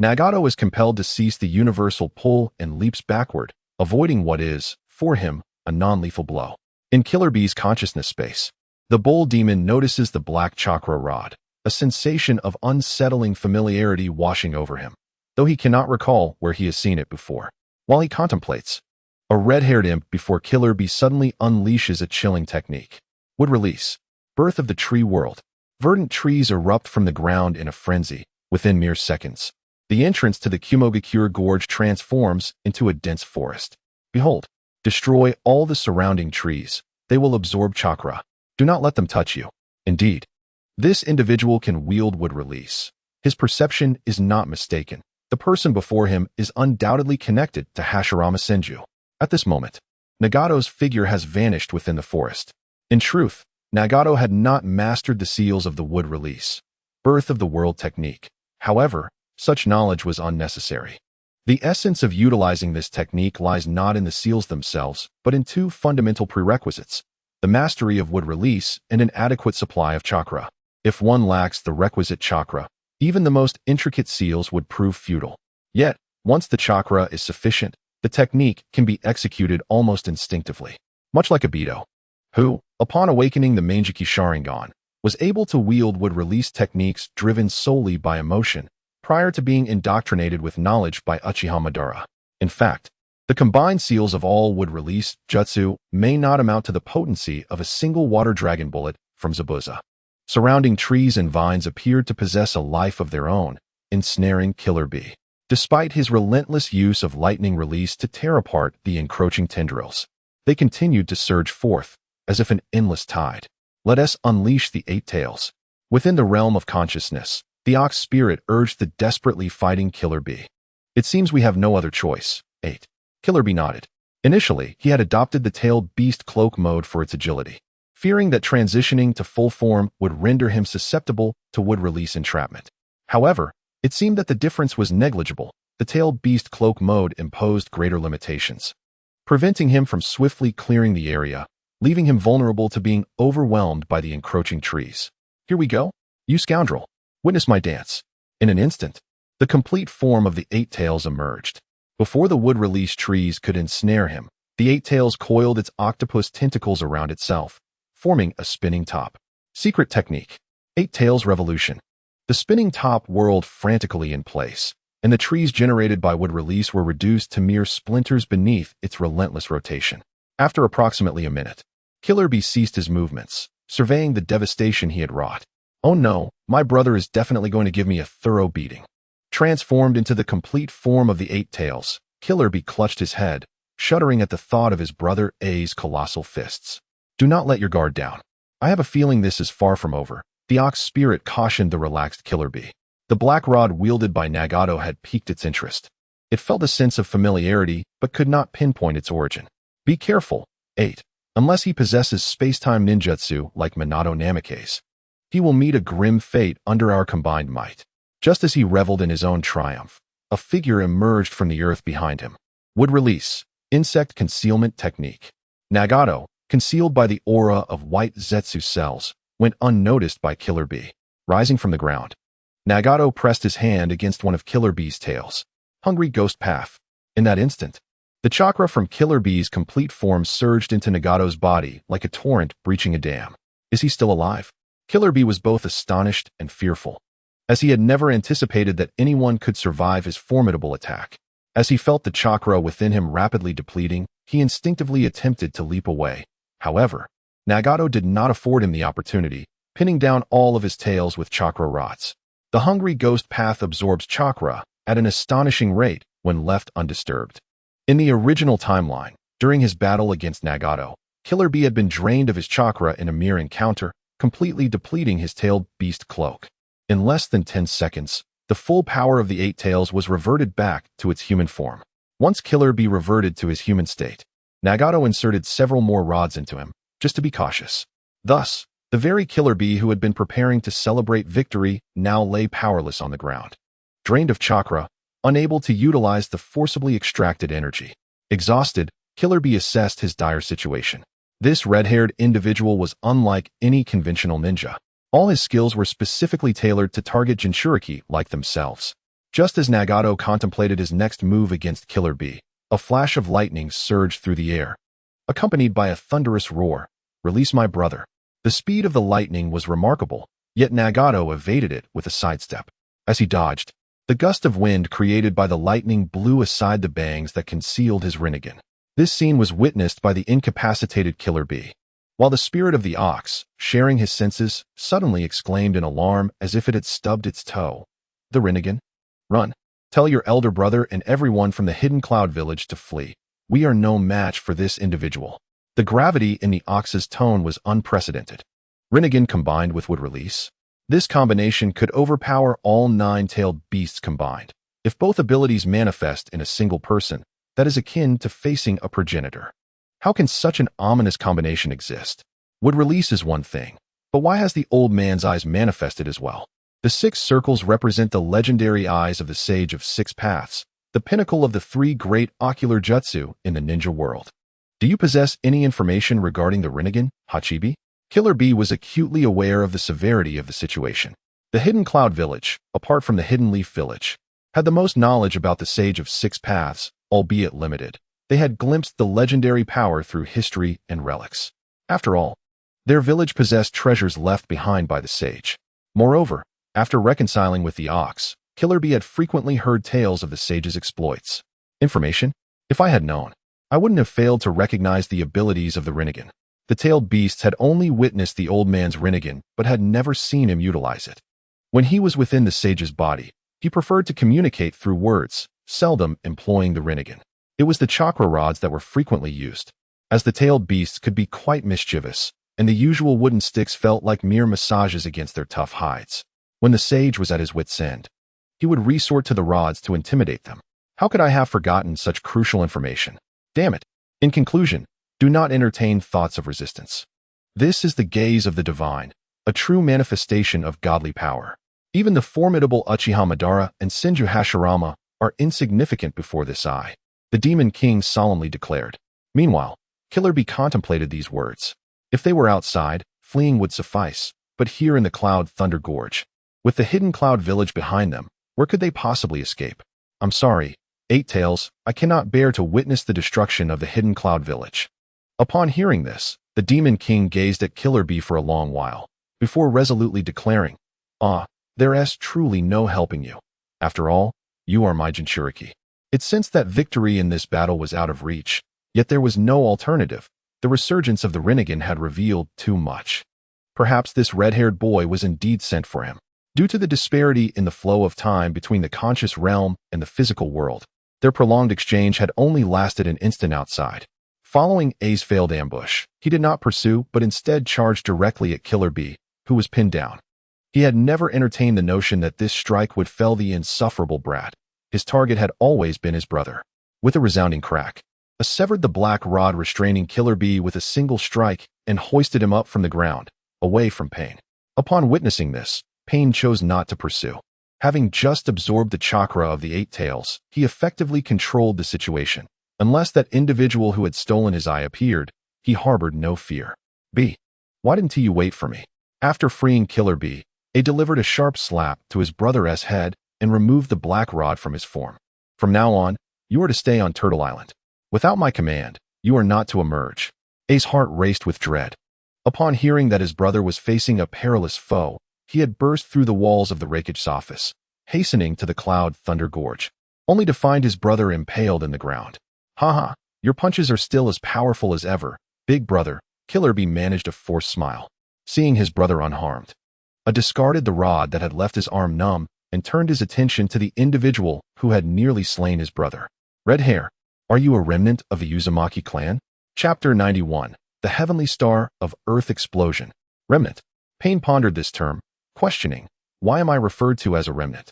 Nagato is compelled to cease the universal pull and leaps backward, avoiding what is, for him, a non-lethal blow. In Killer Bee's consciousness space, the bull demon notices the black chakra rod, a sensation of unsettling familiarity washing over him, though he cannot recall where he has seen it before. While he contemplates, a red-haired imp before Killer Bee suddenly unleashes a chilling technique. Wood release. Birth of the tree world. Verdant trees erupt from the ground in a frenzy, within mere seconds. The entrance to the Kumogakure Gorge transforms into a dense forest. Behold, destroy all the surrounding trees. They will absorb chakra. Do not let them touch you. Indeed, this individual can wield wood release. His perception is not mistaken. The person before him is undoubtedly connected to Hashirama Senju. At this moment, Nagato's figure has vanished within the forest. In truth, Nagato had not mastered the seals of the wood release, birth of the world technique. However, such knowledge was unnecessary. The essence of utilizing this technique lies not in the seals themselves, but in 2 fundamental prerequisites: the mastery of wood release and an adequate supply of chakra. If one lacks the requisite chakra, even the most intricate seals would prove futile. Yet, once the chakra is sufficient, the technique can be executed almost instinctively. Much like Obito, who, upon awakening the Manjiki Sharingan, was able to wield wood release techniques driven solely by emotion, prior to being indoctrinated with knowledge by Uchiha Madara. In fact, the combined seals of all wood release jutsu may not amount to the potency of a single water dragon bullet from Zabuza. Surrounding trees and vines appeared to possess a life of their own, ensnaring Killer Bee. Despite his relentless use of lightning release to tear apart the encroaching tendrils, they continued to surge forth, as if an endless tide. Let us unleash the 8 tails. Within the realm of consciousness, the ox spirit urged the desperately fighting Killer Bee. It seems we have no other choice. 8. Killer Bee nodded. Initially, he had adopted the tailed beast cloak mode for its agility, fearing that transitioning to full form would render him susceptible to wood release entrapment. However, it seemed that the difference was negligible. The tailed beast cloak mode imposed greater limitations, preventing him from swiftly clearing the area, leaving him vulnerable to being overwhelmed by the encroaching trees. Here we go. You scoundrel. Witness my dance. In an instant, the complete form of the 8 tails emerged. Before the wood release trees could ensnare him, the 8 tails coiled its octopus tentacles around itself, forming a spinning top. Secret technique. 8 tails revolution. The spinning top whirled frantically in place, and the trees generated by wood release were reduced to mere splinters beneath its relentless rotation. After approximately a minute, Killer Bee ceased his movements, surveying the devastation he had wrought. Oh no, my brother is definitely going to give me a thorough beating. Transformed into the complete form of the 8 tails, Killer Bee clutched his head, shuddering at the thought of his brother A's colossal fists. Do not let your guard down. I have a feeling this is far from over. The ox spirit cautioned the relaxed Killer Bee. The black rod wielded by Nagato had piqued its interest. It felt a sense of familiarity, but could not pinpoint its origin. Be careful. 8. Unless he possesses space-time ninjutsu like Minato Namikaze, he will meet a grim fate under our combined might. Just as he reveled in his own triumph, a figure emerged from the earth behind him. Would release. Insect concealment technique. Nagato, concealed by the aura of white Zetsu cells, went unnoticed by Killer Bee. Rising from the ground, Nagato pressed his hand against one of Killer Bee's tails. Hungry Ghost Path. In that instant, the chakra from Killer Bee's complete form surged into Nagato's body like a torrent breaching a dam. Is he still alive? Killer Bee was both astonished and fearful, as he had never anticipated that anyone could survive his formidable attack. As he felt the chakra within him rapidly depleting, he instinctively attempted to leap away. However, Nagato did not afford him the opportunity, pinning down all of his tails with chakra rods. The Hungry Ghost Path absorbs chakra at an astonishing rate when left undisturbed. In the original timeline, during his battle against Nagato, Killer Bee had been drained of his chakra in a mere encounter, completely depleting his tailed beast cloak. In less than 10 seconds, the full power of the 8 tails was reverted back to its human form. Once Killer Bee reverted to his human state, Nagato inserted several more rods into him, just to be cautious. Thus, the very Killer Bee who had been preparing to celebrate victory now lay powerless on the ground. Drained of chakra, unable to utilize the forcibly extracted energy. Exhausted, Killer Bee assessed his dire situation. This red-haired individual was unlike any conventional ninja. All his skills were specifically tailored to target Jinchuriki like themselves. Just as Nagato contemplated his next move against Killer Bee, a flash of lightning surged through the air, accompanied by a thunderous roar. Release my brother. The speed of the lightning was remarkable, yet Nagato evaded it with a sidestep. As he dodged, the gust of wind created by the lightning blew aside the bangs that concealed his Rinnegan. This scene was witnessed by the incapacitated Killer Bee, while the spirit of the ox, sharing his senses, suddenly exclaimed in alarm as if it had stubbed its toe. The Rinnegan? Run. Tell your elder brother and everyone from the Hidden Cloud Village to flee. We are no match for this individual. The gravity in the ox's tone was unprecedented. Rinnegan combined with Wood Release. This combination could overpower all 9-tailed beasts combined. If both abilities manifest in a single person, that is akin to facing a progenitor. How can such an ominous combination exist? Wood Release is one thing, but why has the old man's eyes manifested as well? The 6 circles represent the legendary eyes of the Sage of 6 Paths, the pinnacle of the 3 great ocular jutsu in the ninja world. Do you possess any information regarding the Rinnegan, Hachibi? Killer Bee was acutely aware of the severity of the situation. The Hidden Cloud Village, apart from the Hidden Leaf Village, had the most knowledge about the Sage of 6 Paths, albeit limited. They had glimpsed the legendary power through history and relics. After all, their village possessed treasures left behind by the sage. Moreover, after reconciling with the ox, Killer Bee had frequently heard tales of the sage's exploits. Information? If I had known, I wouldn't have failed to recognize the abilities of the Rinnegan. The tailed beasts had only witnessed the old man's Rinnegan, but had never seen him utilize it. When he was within the sage's body, he preferred to communicate through words, seldom employing the Rinnegan. It was the chakra rods that were frequently used, as the tailed beasts could be quite mischievous, and the usual wooden sticks felt like mere massages against their tough hides. When the sage was at his wit's end, he would resort to the rods to intimidate them. How could I have forgotten such crucial information? Damn it. In conclusion, do not entertain thoughts of resistance. This is the gaze of the divine, a true manifestation of godly power. Even the formidable Uchiha Madara and Senju Hashirama are insignificant before this eye, the Demon King solemnly declared. Meanwhile, Killer Bee contemplated these words. If they were outside, fleeing would suffice, but here in the Cloud Thunder Gorge, with the Hidden Cloud Village behind them, where could they possibly escape? I'm sorry, 8 Tails, I cannot bear to witness the destruction of the Hidden Cloud Village. Upon hearing this, the Demon King gazed at Killer Bee for a long while, before resolutely declaring, there's truly no helping you. After all, you are my Jinchuriki. It sensed that victory in this battle was out of reach, yet there was no alternative. The resurgence of the Rinnegan had revealed too much. Perhaps this red-haired boy was indeed sent for him. Due to the disparity in the flow of time between the conscious realm and the physical world, their prolonged exchange had only lasted an instant outside. Following A's failed ambush, he did not pursue but instead charged directly at Killer Bee, who was pinned down. He had never entertained the notion that this strike would fell the insufferable brat. his target had always been his brother. With a resounding crack, a severed the black rod restraining Killer Bee with a single strike and hoisted him up from the ground, away from Pain. Upon witnessing this, Pain chose not to pursue. Having just absorbed the chakra of the Eight Tails, he effectively controlled the situation. Unless that individual who had stolen his eye appeared, he harbored no fear. B. Why didn't you wait for me? After freeing Killer Bee, A delivered a sharp slap to his brother's head and removed the black rod from his form. From now on, you are to stay on Turtle Island. Without my command, you are not to emerge. A's heart raced with dread. Upon hearing that his brother was facing a perilous foe, he had burst through the walls of the Raikage's office, hastening to the Cloud Thunder Gorge, only to find his brother impaled in the ground. Haha, your punches are still as powerful as ever, big brother. Killer Bee managed a forced smile, seeing his brother unharmed. Discarded the rod that had left his arm numb and turned his attention to the individual who had nearly slain his brother. Red hair, are you a remnant of the Uzumaki clan? Chapter 91, The Heavenly Star of Earth Explosion. Remnant. Pain pondered this term, questioning, why am I referred to as a remnant?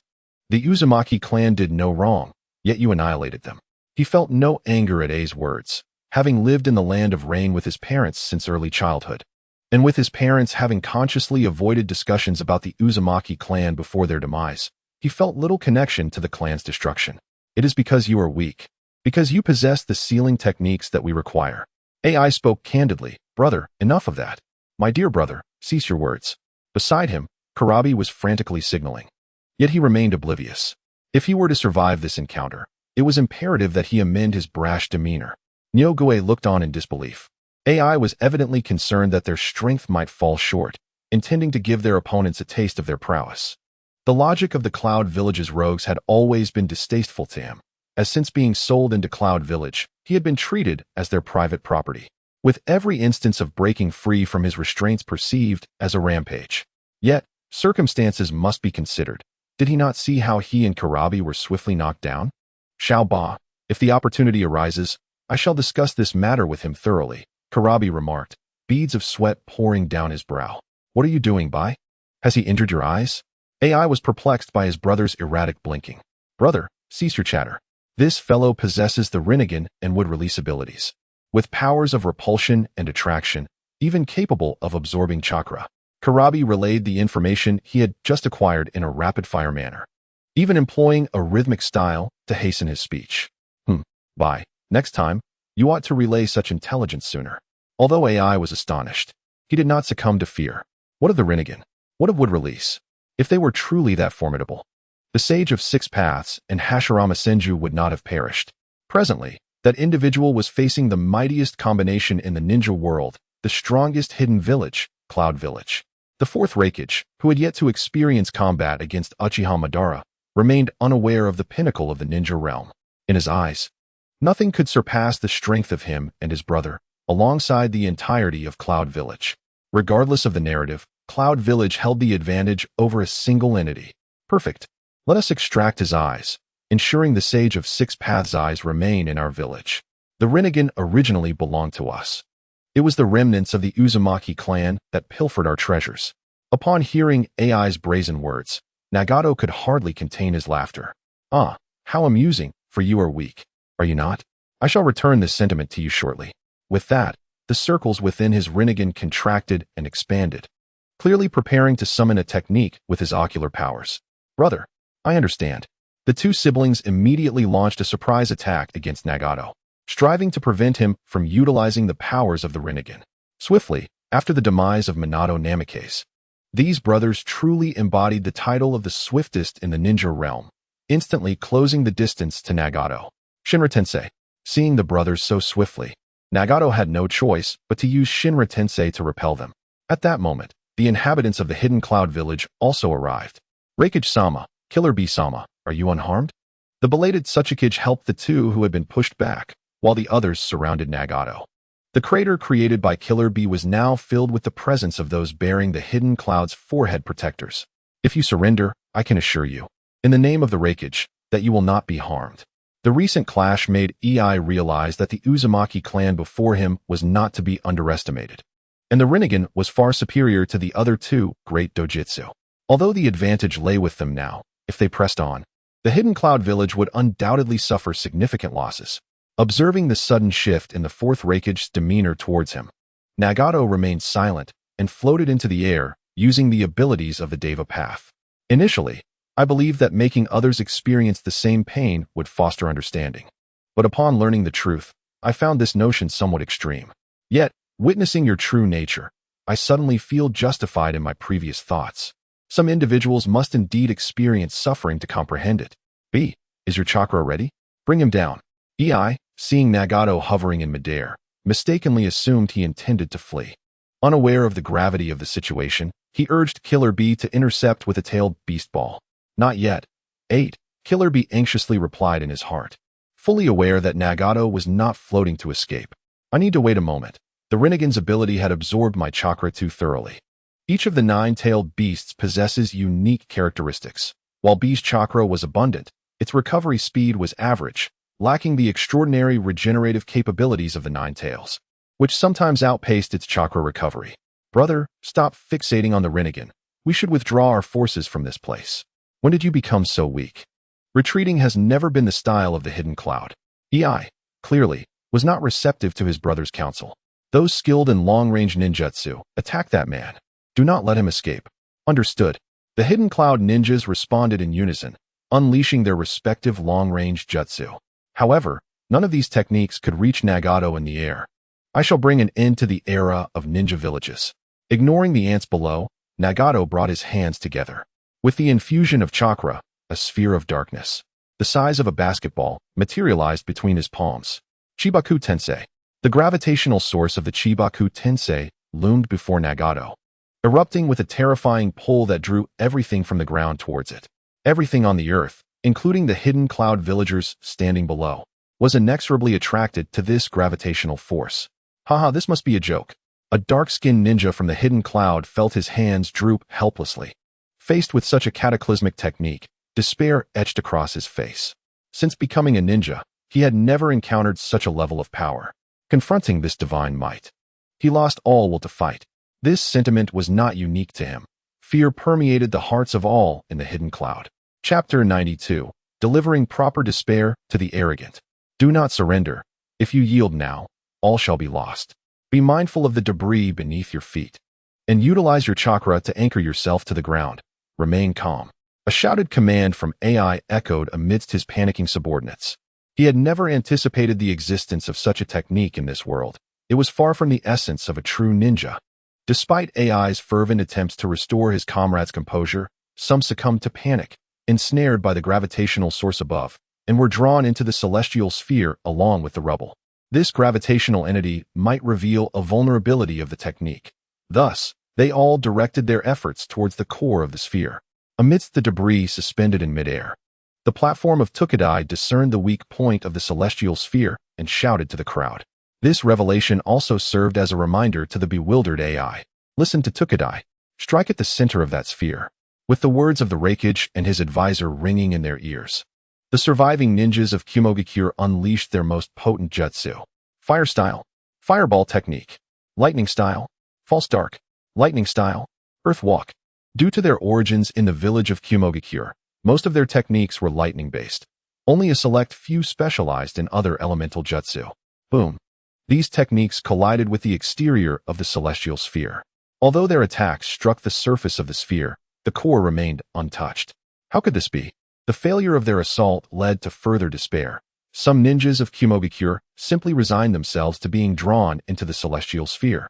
The Uzumaki clan did no wrong, yet you annihilated them. He felt no anger at A's words, having lived in the land of rain with his parents since early childhood. And with his parents having consciously avoided discussions about the Uzumaki clan before their demise, he felt little connection to the clan's destruction. It is because you are weak, because you possess the sealing techniques that we require. AI spoke candidly, brother, enough of that. My dear brother, cease your words. Beside him, Kurabi was frantically signaling. Yet he remained oblivious. If he were to survive this encounter, it was imperative that he amend his brash demeanor. Nyogue looked on in disbelief. AI was evidently concerned that their strength might fall short, intending to give their opponents a taste of their prowess. The logic of the Cloud Village's rogues had always been distasteful to him, as since being sold into Cloud Village, he had been treated as their private property, with every instance of breaking free from his restraints perceived as a rampage. Yet, circumstances must be considered. Did he not see how he and Kurabi were swiftly knocked down? Xiao Ba, if the opportunity arises, I shall discuss this matter with him thoroughly, Kurabi remarked, beads of sweat pouring down his brow. What are you doing, Bai? Has he injured your eyes? AI was perplexed by his brother's erratic blinking. Brother, cease your chatter. This fellow possesses the Rinnegan and would release abilities, with powers of repulsion and attraction, even capable of absorbing chakra. Kurabi relayed the information he had just acquired in a rapid-fire manner, even employing a rhythmic style to hasten his speech. Bai, next time, you ought to relay such intelligence sooner. Although AI was astonished, he did not succumb to fear. What of the Rinnegan? What of would release? If they were truly that formidable, the Sage of Six Paths and Hashirama Senju would not have perished. Presently, that individual was facing the mightiest combination in the ninja world, the strongest hidden village, Cloud Village. The fourth Raikage, who had yet to experience combat against Uchiha Madara, remained unaware of the pinnacle of the ninja realm. In his eyes, nothing could surpass the strength of him and his brother, alongside the entirety of Cloud Village. Regardless of the narrative, Cloud Village held the advantage over a single entity. Perfect. Let us extract his eyes, ensuring the Sage of Six Paths' eyes remain in our village. The Rinnegan originally belonged to us. It was the remnants of the Uzumaki clan that pilfered our treasures. Upon hearing AI's brazen words, Nagato could hardly contain his laughter. Ah, how amusing, for you are weak, are you not? I shall return this sentiment to you shortly. With that, the circles within his Rinnegan contracted and expanded, clearly preparing to summon a technique with his ocular powers. Brother, I understand. The two siblings immediately launched a surprise attack against Nagato, striving to prevent him from utilizing the powers of the Rinnegan. Swiftly, after the demise of Minato Namikaze, these brothers truly embodied the title of the swiftest in the ninja realm, instantly closing the distance to Nagato. Shinra Tensei. Seeing the brothers so swiftly, Nagato had no choice but to use Shinra Tensei to repel them. At that moment, the inhabitants of the hidden Cloud Village also arrived. Raikage-sama, Killer Bee-sama, are you unharmed? The belated Suchikage helped the two who had been pushed back, while the others surrounded Nagato. The crater created by Killer Bee was now filled with the presence of those bearing the hidden cloud's forehead protectors. If you surrender, I can assure you, in the name of the Raikage, that you will not be harmed. The recent clash made EI realize that the Uzumaki clan before him was not to be underestimated, and the Rinnegan was far superior to the other two great dojutsu. Although the advantage lay with them now, if they pressed on, the Hidden Cloud village would undoubtedly suffer significant losses. Observing the sudden shift in the fourth Raikage's demeanor towards him, Nagato remained silent and floated into the air using the abilities of the Deva path. Initially, I believed that making others experience the same pain would foster understanding. But upon learning the truth, I found this notion somewhat extreme. Yet, witnessing your true nature, I suddenly feel justified in my previous thoughts. Some individuals must indeed experience suffering to comprehend it. B. Is your chakra ready? Bring him down. EI, seeing Nagato hovering in midair, mistakenly assumed he intended to flee. Unaware of the gravity of the situation, he urged Killer B to intercept with a tailed beast ball. Not yet. 8. Killer B anxiously replied in his heart, fully aware that Nagato was not floating to escape. I need to wait a moment. The Rinnegan's ability had absorbed my chakra too thoroughly. Each of the 9-tailed beasts possesses unique characteristics. While B's chakra was abundant, its recovery speed was average, lacking the extraordinary regenerative capabilities of the 9 tails, which sometimes outpaced its chakra recovery. Brother, stop fixating on the Rinnegan. We should withdraw our forces from this place. When did you become so weak? Retreating has never been the style of the Hidden Cloud. EI, clearly, was not receptive to his brother's counsel. Those skilled in long-range ninjutsu, attack that man. Do not let him escape. Understood. The Hidden Cloud ninjas responded in unison, unleashing their respective long-range jutsu. However, none of these techniques could reach Nagato in the air. I shall bring an end to the era of ninja villages. Ignoring the ants below, Nagato brought his hands together. With the infusion of chakra, a sphere of darkness, the size of a basketball, materialized between his palms. Chibaku Tensei. The gravitational source of the Chibaku Tensei loomed before Nagato, erupting with a terrifying pull that drew everything from the ground towards it. Everything on the earth, including the Hidden Cloud villagers standing below, was inexorably attracted to this gravitational force. Haha, this must be a joke. A dark-skinned ninja from the Hidden Cloud felt his hands droop helplessly. Faced with such a cataclysmic technique, despair etched across his face. Since becoming a ninja, he had never encountered such a level of power. Confronting this divine might, he lost all will to fight. This sentiment was not unique to him. Fear permeated the hearts of all in the Hidden Cloud. Chapter 92. Delivering proper despair to the arrogant. Do not surrender. If you yield now, all shall be lost. Be mindful of the debris beneath your feet, and utilize your chakra to anchor yourself to the ground. Remain calm. A shouted command from AI echoed amidst his panicking subordinates. He had never anticipated the existence of such a technique in this world. It was far from the essence of a true ninja. Despite AI's fervent attempts to restore his comrades' composure, some succumbed to panic, ensnared by the gravitational source above, and were drawn into the celestial sphere along with the rubble. This gravitational entity might reveal a vulnerability of the technique. Thus, they all directed their efforts towards the core of the sphere. Amidst the debris suspended in midair, the platform of Tukadai discerned the weak point of the celestial sphere and shouted to the crowd. This revelation also served as a reminder to the bewildered AI. Listen to Tukadai. Strike at the center of that sphere. With the words of the Raikage and his advisor ringing in their ears, the surviving ninjas of Kumogakure unleashed their most potent jutsu. Fire style, fireball technique. Lightning style, false dark. Lightning style, earth walk. Due to their origins in the village of Kumogakure, most of their techniques were lightning-based. Only a select few specialized in other elemental jutsu. Boom. These techniques collided with the exterior of the celestial sphere. Although their attacks struck the surface of the sphere, the core remained untouched. How could this be? The failure of their assault led to further despair. Some ninjas of Kumogakure simply resigned themselves to being drawn into the celestial sphere,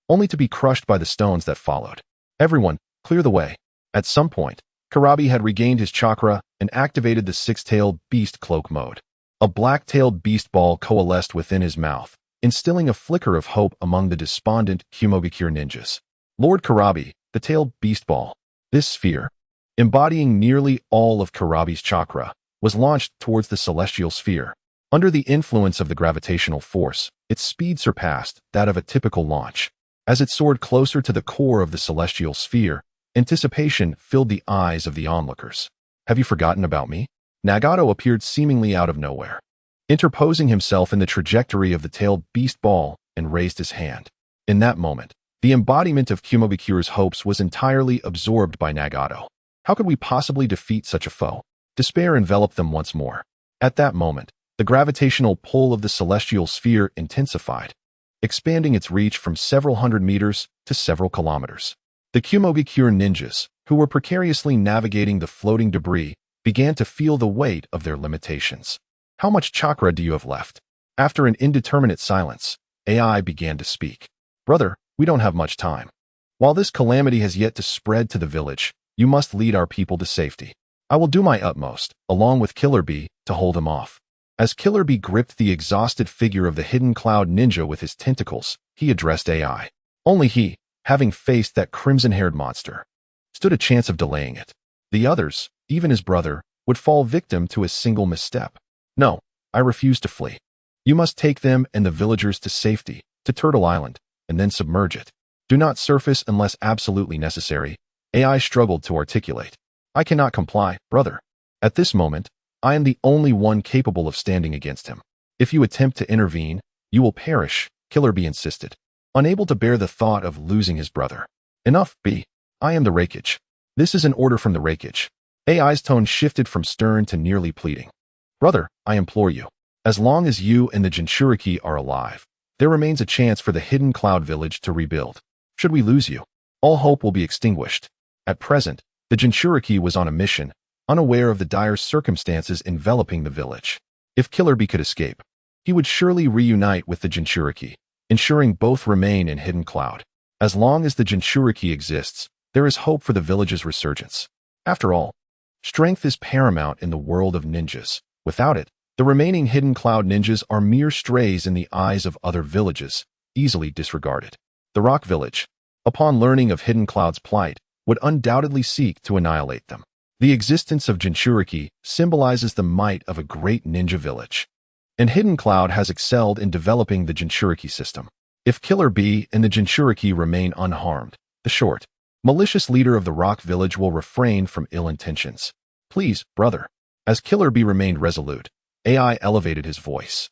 only to be crushed by the stones that followed. Everyone, clear the way. At some point, Karabi had regained his chakra and activated the 6-tailed beast cloak mode. A black-tailed beast ball coalesced within his mouth, instilling a flicker of hope among the despondent Kumogakure ninjas. Lord Karabi, the tailed beast ball. This sphere, embodying nearly all of Karabi's chakra, was launched towards the celestial sphere. Under the influence of the gravitational force, its speed surpassed that of a typical launch. As it soared closer to the core of the celestial sphere, anticipation filled the eyes of the onlookers. Have you forgotten about me? Nagato appeared seemingly out of nowhere, interposing himself in the trajectory of the tailed beast ball and raised his hand. In that moment, the embodiment of Kumogakure's hopes was entirely absorbed by Nagato. How could we possibly defeat such a foe? Despair enveloped them once more. At that moment, the gravitational pull of the celestial sphere intensified, expanding its reach from several hundred meters to several kilometers. The Kumogakure ninjas, who were precariously navigating the floating debris, began to feel the weight of their limitations. How much chakra do you have left? After an indeterminate silence, AI began to speak. Brother, we don't have much time. While this calamity has yet to spread to the village, you must lead our people to safety. I will do my utmost, along with Killer Bee, to hold him off. As Killer Bee gripped the exhausted figure of the hidden cloud ninja with his tentacles, he addressed AI. Only he, having faced that crimson-haired monster, stood a chance of delaying it. The others, even his brother, would fall victim to a single misstep. No, I refuse to flee. You must take them and the villagers to safety, to Turtle Island, and then submerge it. Do not surface unless absolutely necessary, AI struggled to articulate. I cannot comply, brother. At this moment, I am the only one capable of standing against him. If you attempt to intervene, you will perish, Killer Bee insisted, unable to bear the thought of losing his brother. Enough, Bee. I am the Reikage. This is an order from the Reikage. AI's tone shifted from stern to nearly pleading. Brother, I implore you. As long as you and the Jinchuriki are alive, there remains a chance for the hidden cloud village to rebuild. Should we lose you, all hope will be extinguished. At present, the Jinchuriki was on a mission, unaware of the dire circumstances enveloping the village. If Killer Bee could escape, he would surely reunite with the Jinchuriki, ensuring both remain in Hidden Cloud. As long as the Jinchuriki exists, there is hope for the village's resurgence. After all, strength is paramount in the world of ninjas. Without it, the remaining Hidden Cloud ninjas are mere strays in the eyes of other villages, easily disregarded. The Rock Village, upon learning of Hidden Cloud's plight, would undoubtedly seek to annihilate them. The existence of Jinchuriki symbolizes the might of a great ninja village, and Hidden Cloud has excelled in developing the Jinchuriki system. If Killer Bee and the Jinchuriki remain unharmed, the short, malicious leader of the Rock Village will refrain from ill intentions. Please, brother. As Killer Bee remained resolute, AI elevated his voice.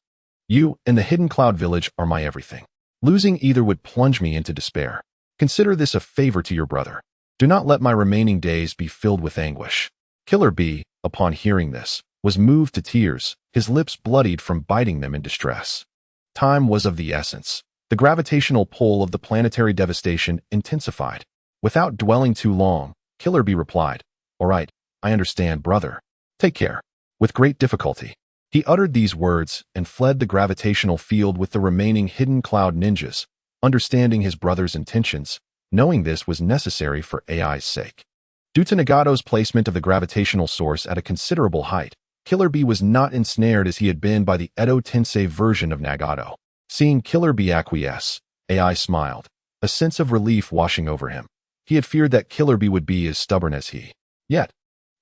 You and the Hidden Cloud Village are my everything. Losing either would plunge me into despair. Consider this a favor to your brother. Do not let my remaining days be filled with anguish. Killer Bee, upon hearing this, was moved to tears, his lips bloodied from biting them in distress. Time was of the essence. The gravitational pull of the planetary devastation intensified. Without dwelling too long, Killer Bee replied, All right, I understand, brother. Take care. With great difficulty, he uttered these words and fled the gravitational field with the remaining Hidden Cloud ninjas, understanding his brother's intentions, knowing this was necessary for AI's sake. Due to Nagato's placement of the gravitational source at a considerable height, Killer Bee was not ensnared as he had been by the Edo Tensei version of Nagato. Seeing Killer Bee acquiesce, AI smiled, a sense of relief washing over him. He had feared that Killer Bee would be as stubborn as he. Yet,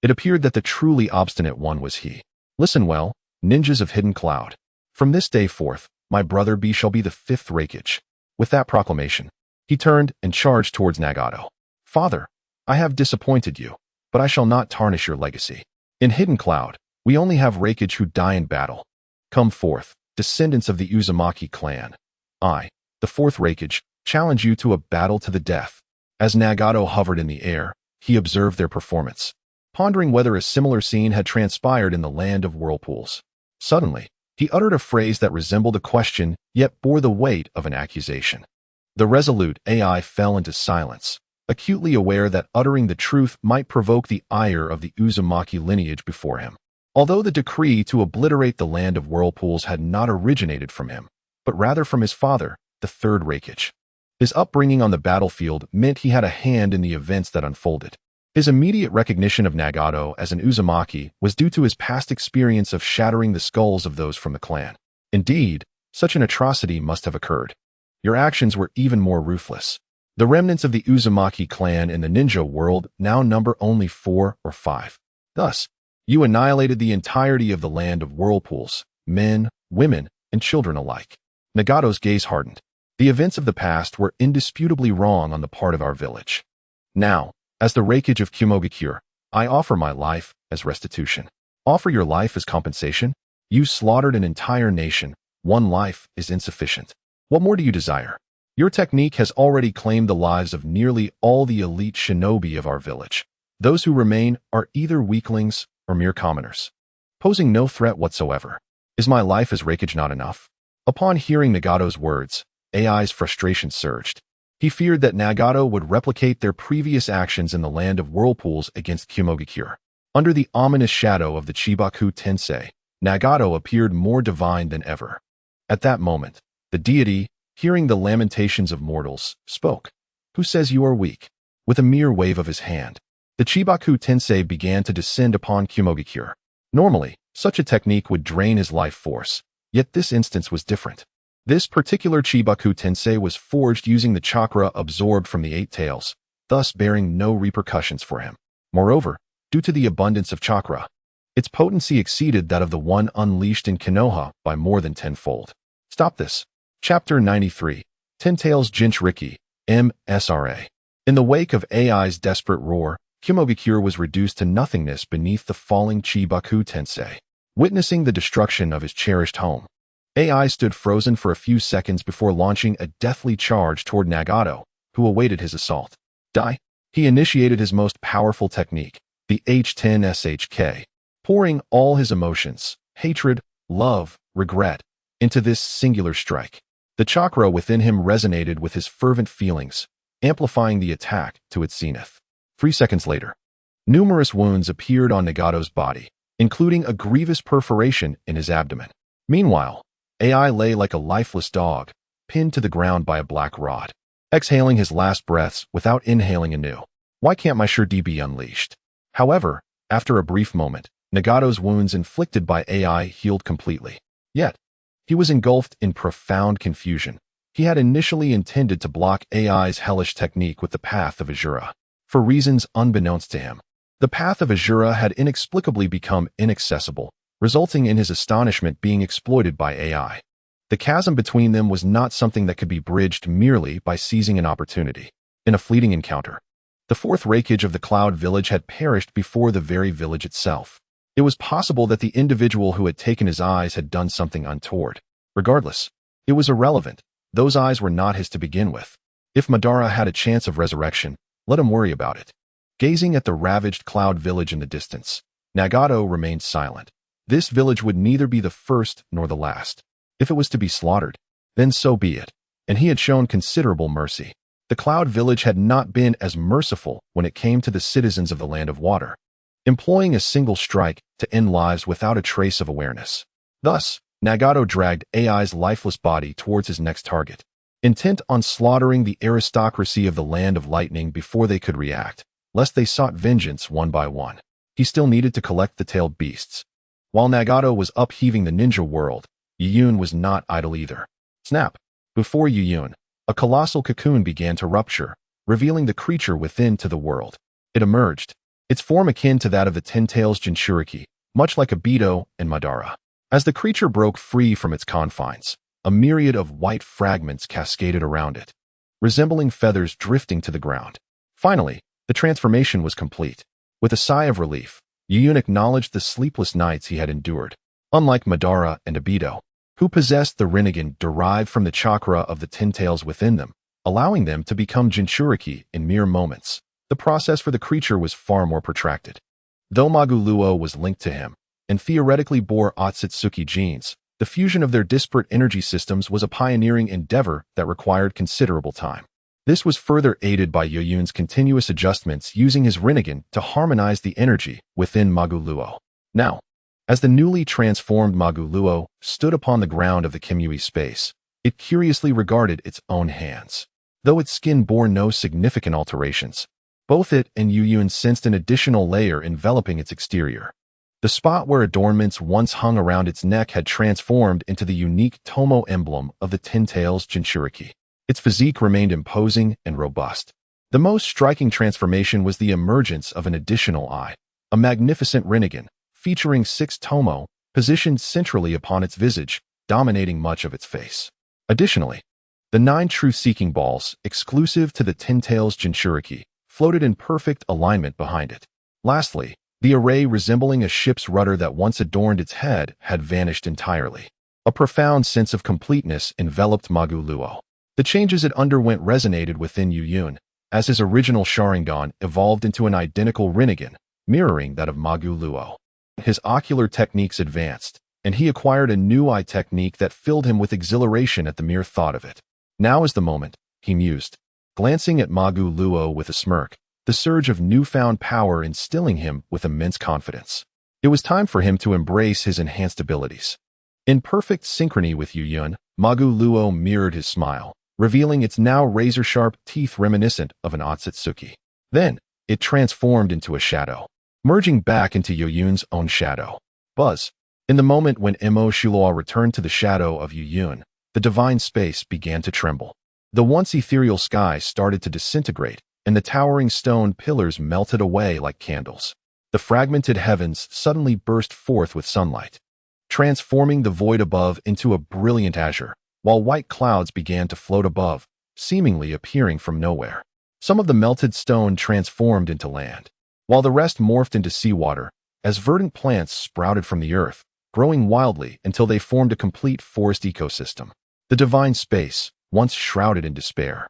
it appeared that the truly obstinate one was he. Listen well, ninjas of Hidden Cloud. From this day forth, my brother Bee shall be the 5th Reikage. With that proclamation, he turned and charged towards Nagato. Father, I have disappointed you, but I shall not tarnish your legacy. In Hidden Cloud, we only have Reikage who die in battle. Come forth, descendants of the Uzumaki clan. I, the 4th Reikage, challenge you to a battle to the death. As Nagato hovered in the air, he observed their performance, pondering whether a similar scene had transpired in the land of whirlpools. Suddenly, he uttered a phrase that resembled a question, yet bore the weight of an accusation. The resolute AI fell into silence, acutely aware that uttering the truth might provoke the ire of the Uzumaki lineage before him. Although the decree to obliterate the land of whirlpools had not originated from him, but rather from his father, the 3rd Reikage. His upbringing on the battlefield meant he had a hand in the events that unfolded. His immediate recognition of Nagato as an Uzumaki was due to his past experience of shattering the skulls of those from the clan. Indeed, such an atrocity must have occurred. Your actions were even more ruthless. The remnants of the Uzumaki clan in the ninja world now number only 4 or 5. Thus, you annihilated the entirety of the land of whirlpools, men, women, and children alike. Nagato's gaze hardened. The events of the past were indisputably wrong on the part of our village. Now, as the Reikage of Kumogakure, I offer my life as restitution. Offer your life as compensation? You slaughtered an entire nation. One life is insufficient. What more do you desire? Your technique has already claimed the lives of nearly all the elite shinobi of our village. Those who remain are either weaklings or mere commoners, posing no threat whatsoever. Is my life as Hokage not enough? Upon hearing Nagato's words, AI's frustration surged. He feared that Nagato would replicate their previous actions in the land of whirlpools against Kumogakure. Under the ominous shadow of the Chibaku Tensei, Nagato appeared more divine than ever. At that moment, the deity, hearing the lamentations of mortals, spoke. Who says you are weak? With a mere wave of his hand, the Chibaku Tensei began to descend upon Kumogakure. Normally, such a technique would drain his life force, yet this instance was different. This particular Chibaku Tensei was forged using the chakra absorbed from the Eight Tails, thus bearing no repercussions for him. Moreover, due to the abundance of chakra, its potency exceeded that of the one unleashed in Konoha by more than tenfold. Stop this. Chapter 93. Ten Tails Jinchuriki, MSRA. In the wake of AI's desperate roar, Kumogakure was reduced to nothingness beneath the falling Chibaku Tensei. Witnessing the destruction of his cherished home, AI stood frozen for a few seconds before launching a deathly charge toward Nagato, who awaited his assault. Die. He initiated his most powerful technique, the H10SHK, pouring all his emotions, hatred, love, regret, into this singular strike. The chakra within him resonated with his fervent feelings, amplifying the attack to its zenith. 3 seconds later, numerous wounds appeared on Nagato's body, including a grievous perforation in his abdomen. Meanwhile, AI lay like a lifeless dog, pinned to the ground by a black rod, exhaling his last breaths without inhaling anew. Why can't my sure D be unleashed? However, after a brief moment, Nagato's wounds inflicted by AI healed completely. Yet, he was engulfed in profound confusion. He had initially intended to block AI's hellish technique with the Path of Azura. For reasons unbeknownst to him, the Path of Azura had inexplicably become inaccessible, resulting in his astonishment being exploited by AI. The chasm between them was not something that could be bridged merely by seizing an opportunity. In a fleeting encounter, the fourth Hokage of the Cloud Village had perished before the very village itself. It was possible that the individual who had taken his eyes had done something untoward. Regardless, it was irrelevant. Those eyes were not his to begin with. If Madara had a chance of resurrection, let him worry about it. Gazing at the ravaged Cloud Village in the distance, Nagato remained silent. This village would neither be the first nor the last. If it was to be slaughtered, then so be it. And he had shown considerable mercy. The Cloud Village had not been as merciful when it came to the citizens of the Land of Water, employing a single strike to end lives without a trace of awareness. Thus, Nagato dragged AI's lifeless body towards his next target, intent on slaughtering the aristocracy of the Land of Lightning before they could react, lest they sought vengeance one by one. He still needed to collect the tailed beasts. While Nagato was upheaving the ninja world, Yuyun was not idle either. Snap! Before Yuyun, a colossal cocoon began to rupture, revealing the creature within to the world. It emerged, its form akin to that of the Ten Tails Jinchuriki, much like Obito and Madara. As the creature broke free from its confines, a myriad of white fragments cascaded around it, resembling feathers drifting to the ground. Finally, the transformation was complete. With a sigh of relief, Yuyun acknowledged the sleepless nights he had endured. Unlike Madara and Obito, who possessed the Rinnegan derived from the chakra of the Ten Tails within them, allowing them to become Jinchuriki in mere moments, the process for the creature was far more protracted. Though Maguluo was linked to him, and theoretically bore Otsutsuki genes, the fusion of their disparate energy systems was a pioneering endeavor that required considerable time. This was further aided by Yuyun's continuous adjustments using his Rinnegan to harmonize the energy within Maguluo. Now, as the newly transformed Maguluo stood upon the ground of the Kimui space, it curiously regarded its own hands. Though its skin bore no significant alterations, both it and Yuyun sensed an additional layer enveloping its exterior. The spot where adornments once hung around its neck had transformed into the unique Tomo emblem of the Ten Tails Jinchuriki. Its physique remained imposing and robust. The most striking transformation was the emergence of an additional eye, a magnificent Rinnegan, featuring 6 Tomo, positioned centrally upon its visage, dominating much of its face. Additionally, the 9 truth-seeking balls, exclusive to the Ten Tails Jinchuriki, floated in perfect alignment behind it. Lastly, the array resembling a ship's rudder that once adorned its head had vanished entirely. A profound sense of completeness enveloped Maguluo. The changes it underwent resonated within Yuyun, as his original Sharingan evolved into an identical Rinnegan, mirroring that of Maguluo. His ocular techniques advanced, and he acquired a new eye technique that filled him with exhilaration at the mere thought of it. Now is the moment, he mused, glancing at Magu Luo with a smirk, the surge of newfound power instilling him with immense confidence. It was time for him to embrace his enhanced abilities. In perfect synchrony with Yu Yun, Magu Luo mirrored his smile, revealing its now razor-sharp teeth reminiscent of an Otsutsuki. Then, it transformed into a shadow, merging back into Yu Yun's own shadow. Buzz. In the moment when Mo Shulua returned to the shadow of Yu Yun, the divine space began to tremble. The once ethereal sky started to disintegrate, and the towering stone pillars melted away like candles. The fragmented heavens suddenly burst forth with sunlight, transforming the void above into a brilliant azure, while white clouds began to float above, seemingly appearing from nowhere. Some of the melted stone transformed into land, while the rest morphed into seawater, as verdant plants sprouted from the earth, growing wildly until they formed a complete forest ecosystem. The divine space, once shrouded in despair,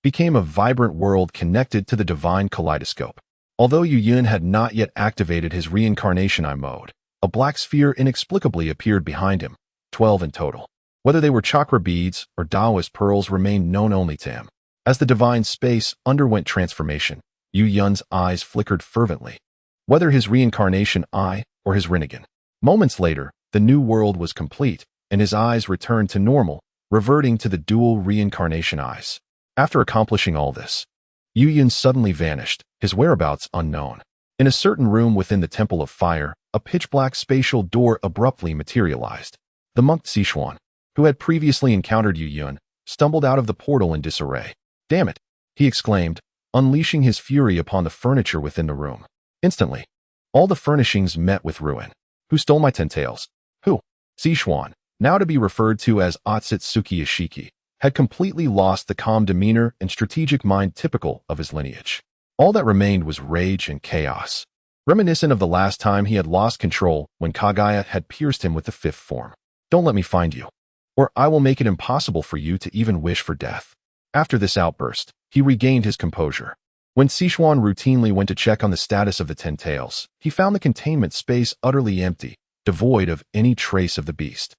became a vibrant world connected to the divine kaleidoscope. Although Yu Yun had not yet activated his reincarnation eye mode, a black sphere inexplicably appeared behind him, 12 in total. Whether they were chakra beads or Taoist pearls remained known only to him. As the divine space underwent transformation, Yu Yun's eyes flickered fervently, whether his reincarnation eye or his Rinnegan. Moments later, the new world was complete, and his eyes returned to normal, reverting to the dual reincarnation eyes. After accomplishing all this, Yu Yun suddenly vanished, his whereabouts unknown. In a certain room within the Temple of Fire, a pitch-black spatial door abruptly materialized. The monk Sichuan, who had previously encountered Yu Yun, stumbled out of the portal in disarray. "Damn it!" he exclaimed, unleashing his fury upon the furniture within the room. Instantly, all the furnishings met with ruin. "Who stole my 10 tails? Who?" Sichuan, now to be referred to as Otsutsuki Ishiki, had completely lost the calm demeanor and strategic mind typical of his lineage. All that remained was rage and chaos, reminiscent of the last time he had lost control when Kaguya had pierced him with the fifth form. "Don't let me find you, or I will make it impossible for you to even wish for death." After this outburst, he regained his composure. When Sichuan routinely went to check on the status of the 10 tails, he found the containment space utterly empty, devoid of any trace of the beast.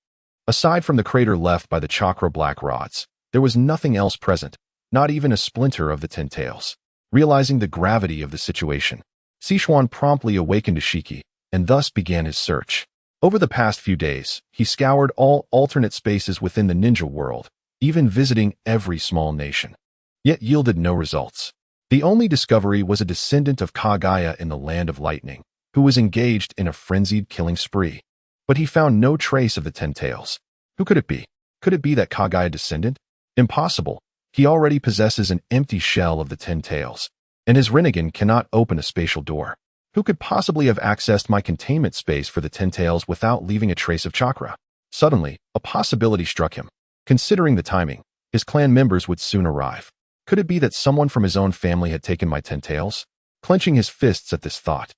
Aside from the crater left by the chakra black rods, there was nothing else present, not even a splinter of the 10 tails. Realizing the gravity of the situation, Sichuan promptly awakened Ishiki, and thus began his search. Over the past few days, he scoured all alternate spaces within the ninja world, even visiting every small nation, yet yielded no results. The only discovery was a descendant of Kaguya in the Land of Lightning, who was engaged in a frenzied killing spree. But he found no trace of the 10 tails. Who could it be? Could it be that Kaguya descendant? Impossible. He already possesses an empty shell of the 10 tails, and his Rinnegan cannot open a spatial door. Who could possibly have accessed my containment space for the 10 tails without leaving a trace of chakra? Suddenly, a possibility struck him. Considering the timing, his clan members would soon arrive. Could it be that someone from his own family had taken my 10 tails? Clenching his fists at this thought,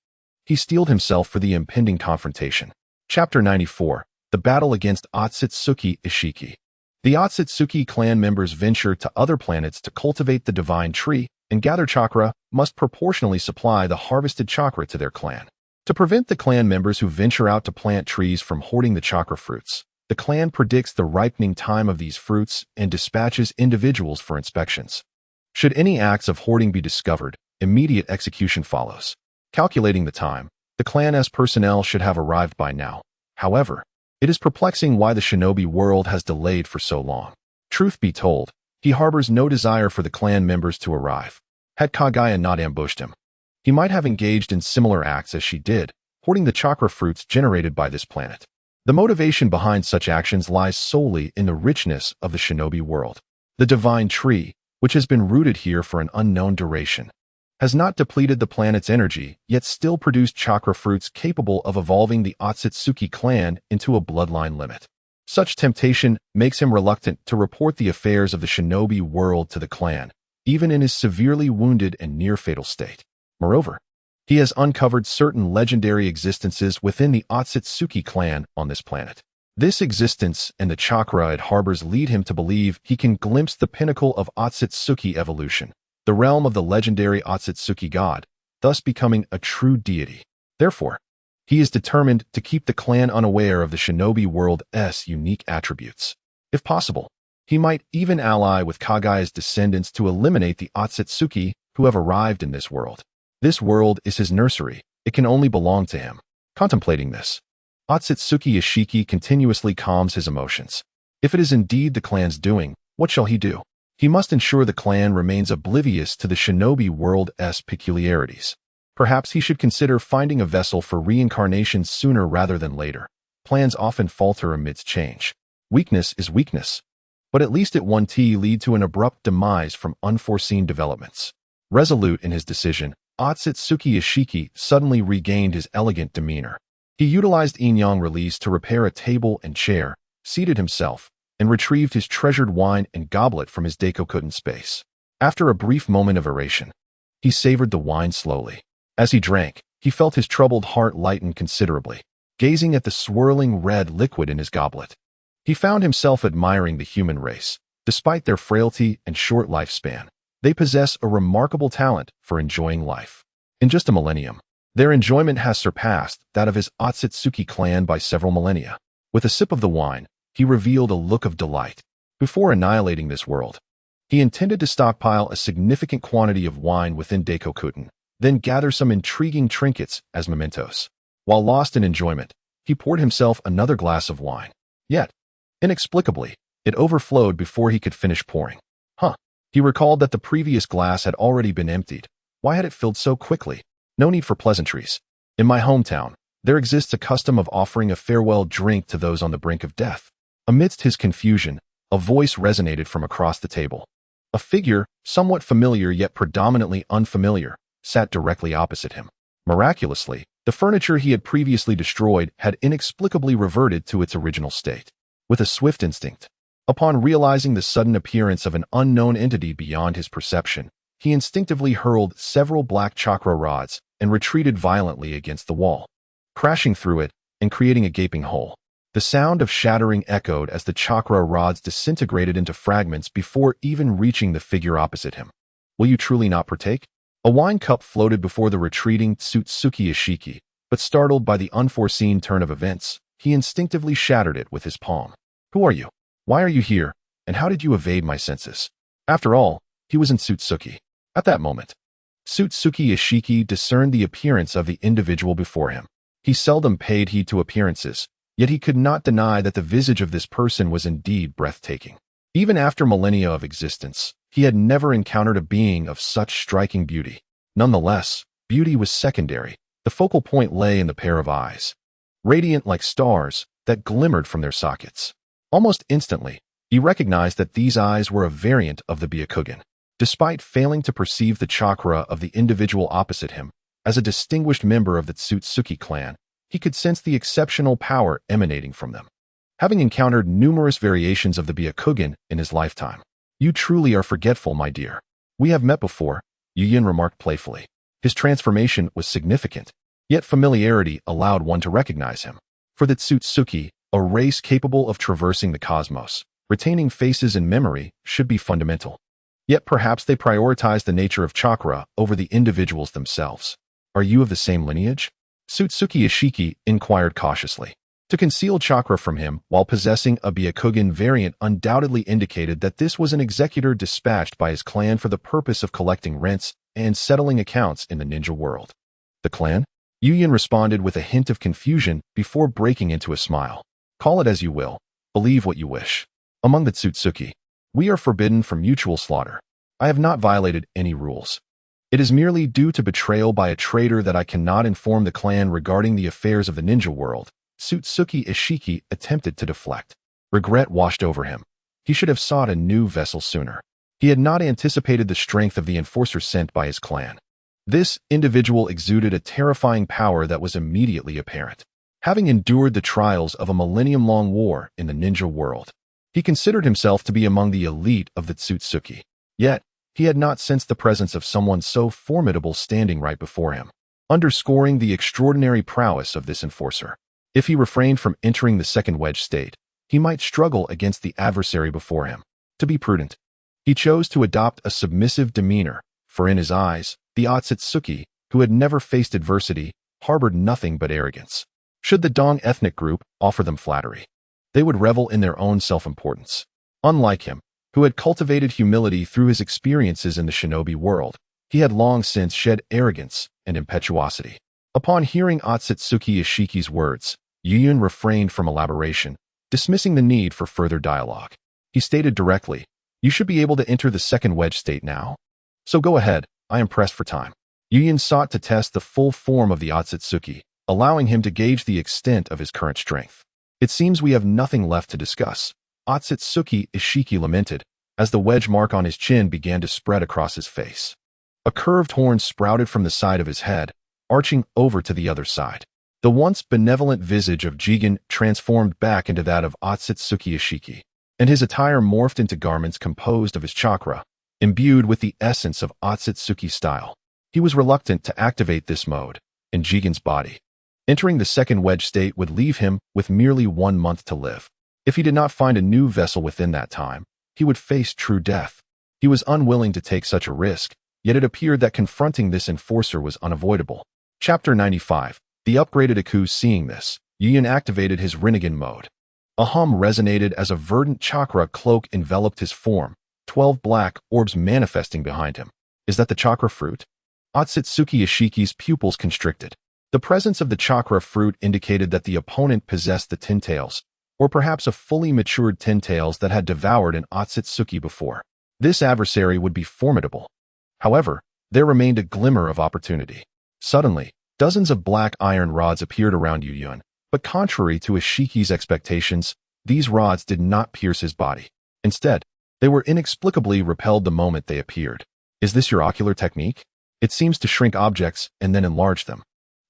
he steeled himself for the impending confrontation. Chapter 94. The Battle Against Otsutsuki Ishiki. The Otsutsuki clan members venture to other planets to cultivate the divine tree and gather chakra must proportionally supply the harvested chakra to their clan. To prevent the clan members who venture out to plant trees from hoarding the chakra fruits, the clan predicts the ripening time of these fruits and dispatches individuals for inspections. Should any acts of hoarding be discovered, immediate execution follows. Calculating the time, the clan's personnel should have arrived by now. However, it is perplexing why the shinobi world has delayed for so long. Truth be told, he harbors no desire for the clan members to arrive. Had Kaguya not ambushed him, he might have engaged in similar acts as she did, hoarding the chakra fruits generated by this planet. The motivation behind such actions lies solely in the richness of the shinobi world. The divine tree, which has been rooted here for an unknown duration, has not depleted the planet's energy, yet still produced chakra fruits capable of evolving the Otsutsuki clan into a bloodline limit. Such temptation makes him reluctant to report the affairs of the shinobi world to the clan, even in his severely wounded and near-fatal state. Moreover, he has uncovered certain legendary existences within the Otsutsuki clan on this planet. This existence and the chakra it harbors lead him to believe he can glimpse the pinnacle of Otsutsuki evolution, the realm of the legendary Otsutsuki god, thus becoming a true deity. Therefore, He is determined to keep the clan unaware of the shinobi world's unique attributes. If possible, he might even ally with Kagaya's descendants to eliminate the Otsutsuki who have arrived in this world. This world is his nursery. It can only belong to him. Contemplating this, Otsutsuki Ishiki continuously calms his emotions. If it is indeed the clan's doing, what shall he do? He must ensure the clan remains oblivious to the shinobi world's peculiarities. Perhaps he should consider finding a vessel for reincarnation sooner rather than later. Plans often falter amidst change. Weakness is weakness. But at least it won't lead to an abrupt demise from unforeseen developments. Resolute in his decision, Otsutsuki Ishiki suddenly regained his elegant demeanor. He utilized Inyang release to repair a table and chair, seated himself, and retrieved his treasured wine and goblet from his Daikokutten space. After a brief moment of elation, he savored the wine slowly. As he drank, he felt his troubled heart lighten considerably, gazing at the swirling red liquid in his goblet. He found himself admiring the human race. Despite their frailty and short lifespan, they possess a remarkable talent for enjoying life. In just a millennium, their enjoyment has surpassed that of his Otsutsuki clan by several millennia. With a sip of the wine, he revealed a look of delight. Before annihilating this world, he intended to stockpile a significant quantity of wine within Daikokutten, then gather some intriguing trinkets as mementos. While lost in enjoyment, he poured himself another glass of wine. Yet, inexplicably, it overflowed before he could finish pouring. He recalled that the previous glass had already been emptied. Why had it filled so quickly? No need for pleasantries. In my hometown, there exists a custom of offering a farewell drink to those on the brink of death. Amidst his confusion, a voice resonated from across the table. A figure, somewhat familiar yet predominantly unfamiliar, sat directly opposite him. Miraculously, the furniture he had previously destroyed had inexplicably reverted to its original state. With a swift instinct, upon realizing the sudden appearance of an unknown entity beyond his perception, he instinctively hurled several black chakra rods and retreated violently against the wall, crashing through it and creating a gaping hole. The sound of shattering echoed as the chakra rods disintegrated into fragments before even reaching the figure opposite him. Will you truly not partake? A wine cup floated before the retreating Otsutsuki Ishiki, but startled by the unforeseen turn of events, he instinctively shattered it with his palm. Who are you? Why are you here, and how did you evade my senses? After all, he was in Otsutsuki. At that moment, Otsutsuki Ishiki discerned the appearance of the individual before him. He seldom paid heed to appearances, yet he could not deny that the visage of this person was indeed breathtaking. Even after millennia of existence, he had never encountered a being of such striking beauty. Nonetheless, beauty was secondary. The focal point lay in the pair of eyes, radiant like stars, that glimmered from their sockets. Almost instantly, he recognized that these eyes were a variant of the Byakugan. Despite failing to perceive the chakra of the individual opposite him, as a distinguished member of the Otsutsuki clan, he could sense the exceptional power emanating from them. Having encountered numerous variations of the Byakugan in his lifetime, you truly are forgetful, my dear. We have met before, Yuyin remarked playfully. His transformation was significant, yet familiarity allowed one to recognize him. For the Otsutsuki, a race capable of traversing the cosmos, retaining faces in memory should be fundamental. Yet perhaps they prioritize the nature of chakra over the individuals themselves. Are you of the same lineage? Otsutsuki Ishiki inquired cautiously. To conceal chakra from him while possessing a Byakugan variant undoubtedly indicated that this was an executor dispatched by his clan for the purpose of collecting rents and settling accounts in the ninja world. The clan? Yuyin responded with a hint of confusion before breaking into a smile. Call it as you will. Believe what you wish. Among the Otsutsuki, we are forbidden from mutual slaughter. I have not violated any rules. It is merely due to betrayal by a traitor that I cannot inform the clan regarding the affairs of the ninja world. Otsutsuki Ishiki attempted to deflect. Regret washed over him. He should have sought a new vessel sooner. He had not anticipated the strength of the enforcer sent by his clan. This individual exuded a terrifying power that was immediately apparent. Having endured the trials of a millennium-long war in the ninja world, he considered himself to be among the elite of the Otsutsuki. Yet, he had not sensed the presence of someone so formidable standing right before him, underscoring the extraordinary prowess of this enforcer. If he refrained from entering the second wedge state, he might struggle against the adversary before him. To be prudent, he chose to adopt a submissive demeanor, for in his eyes, the Otsutsuki, who had never faced adversity, harbored nothing but arrogance. Should the Dong ethnic group offer them flattery, they would revel in their own self-importance. Unlike him, who had cultivated humility through his experiences in the shinobi world, he had long since shed arrogance and impetuosity. Upon hearing Otsutsuki Ishiki's words, Yuyun refrained from elaboration, dismissing the need for further dialogue. He stated directly, "You should be able to enter the second wedge state now. So go ahead, I am pressed for time." Yuyun sought to test the full form of the Otsutsuki, allowing him to gauge the extent of his current strength. "It seems we have nothing left to discuss," Otsutsuki Ishiki lamented, as the wedge mark on his chin began to spread across his face. A curved horn sprouted from the side of his head, arching over to the other side. The once benevolent visage of Jigen transformed back into that of Otsutsuki Ishiki, and his attire morphed into garments composed of his chakra, imbued with the essence of Otsutsuki style. He was reluctant to activate this mode in Jigen's body. Entering the second wedge state would leave him with merely 1 month to live. If he did not find a new vessel within that time, he would face true death. He was unwilling to take such a risk, yet it appeared that confronting this enforcer was unavoidable. Chapter 95. The upgraded Aku. Seeing this, Yuyun activated his Rinnegan mode. A hum resonated as a verdant chakra cloak enveloped his form, 12 black orbs manifesting behind him. Is that the chakra fruit? Otsutsuki Ishiki's pupils constricted. The presence of the chakra fruit indicated that the opponent possessed the Tintails, or perhaps a fully matured Tintails that had devoured an Otsutsuki before. This adversary would be formidable. However, there remained a glimmer of opportunity. Suddenly, dozens of black iron rods appeared around Yuyun, but contrary to Ishiki's expectations, these rods did not pierce his body. Instead, they were inexplicably repelled the moment they appeared. Is this your ocular technique? It seems to shrink objects and then enlarge them.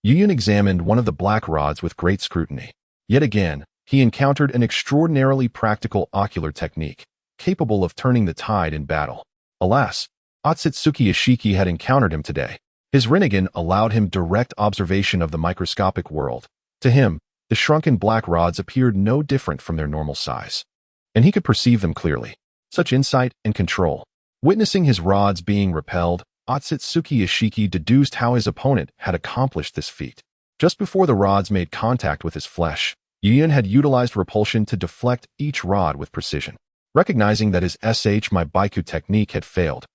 Yuyun examined one of the black rods with great scrutiny. Yet again, he encountered an extraordinarily practical ocular technique, capable of turning the tide in battle. Alas, Otsutsuki Ishiki had encountered him today. His Rinnegan allowed him direct observation of the microscopic world. To him, the shrunken black rods appeared no different from their normal size, and he could perceive them clearly. Such insight and control. Witnessing his rods being repelled, Otsutsuki Ishiki deduced how his opponent had accomplished this feat. Just before the rods made contact with his flesh, Yuyun had utilized repulsion to deflect each rod with precision. Recognizing that his My Baiku technique had failed,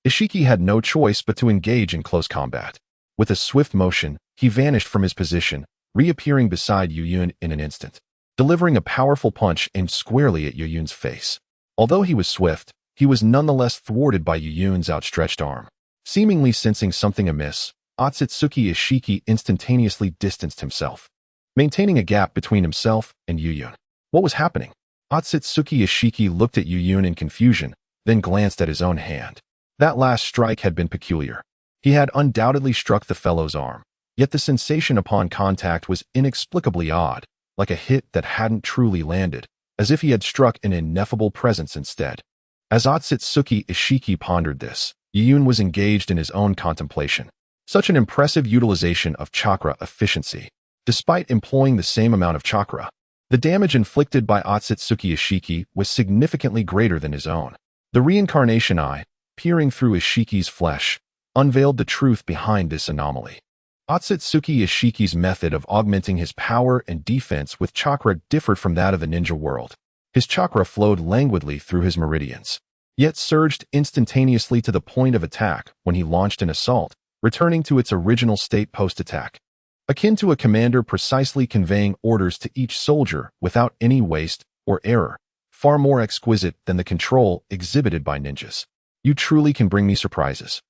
Ishiki had no choice but to engage in close combat. With a swift motion, he vanished from his position, reappearing beside Yuyun in an instant, delivering a powerful punch aimed squarely at Yuyun's face. Although he was swift, he was nonetheless thwarted by Yuyun's outstretched arm. Seemingly sensing something amiss, Otsutsuki Ishiki instantaneously distanced himself, maintaining a gap between himself and Yuyun. What was happening? Otsutsuki Ishiki looked at Yuyun in confusion, then glanced at his own hand. That last strike had been peculiar. He had undoubtedly struck the fellow's arm, yet the sensation upon contact was inexplicably odd, like a hit that hadn't truly landed, as if he had struck an ineffable presence instead. As Otsutsuki Ishiki pondered this, Yuyun was engaged in his own contemplation. Such an impressive utilization of chakra efficiency. Despite employing the same amount of chakra, the damage inflicted by Otsutsuki Ishiki was significantly greater than his own. The reincarnation eye, peering through Ishiki's flesh, unveiled the truth behind this anomaly. Otsutsuki Ishiki's method of augmenting his power and defense with chakra differed from that of the ninja world. His chakra flowed languidly through his meridians, yet surged instantaneously to the point of attack when he launched an assault, returning to its original state post-attack. Akin to a commander precisely conveying orders to each soldier without any waste or error, far more exquisite than the control exhibited by ninjas. You truly can bring me surprises,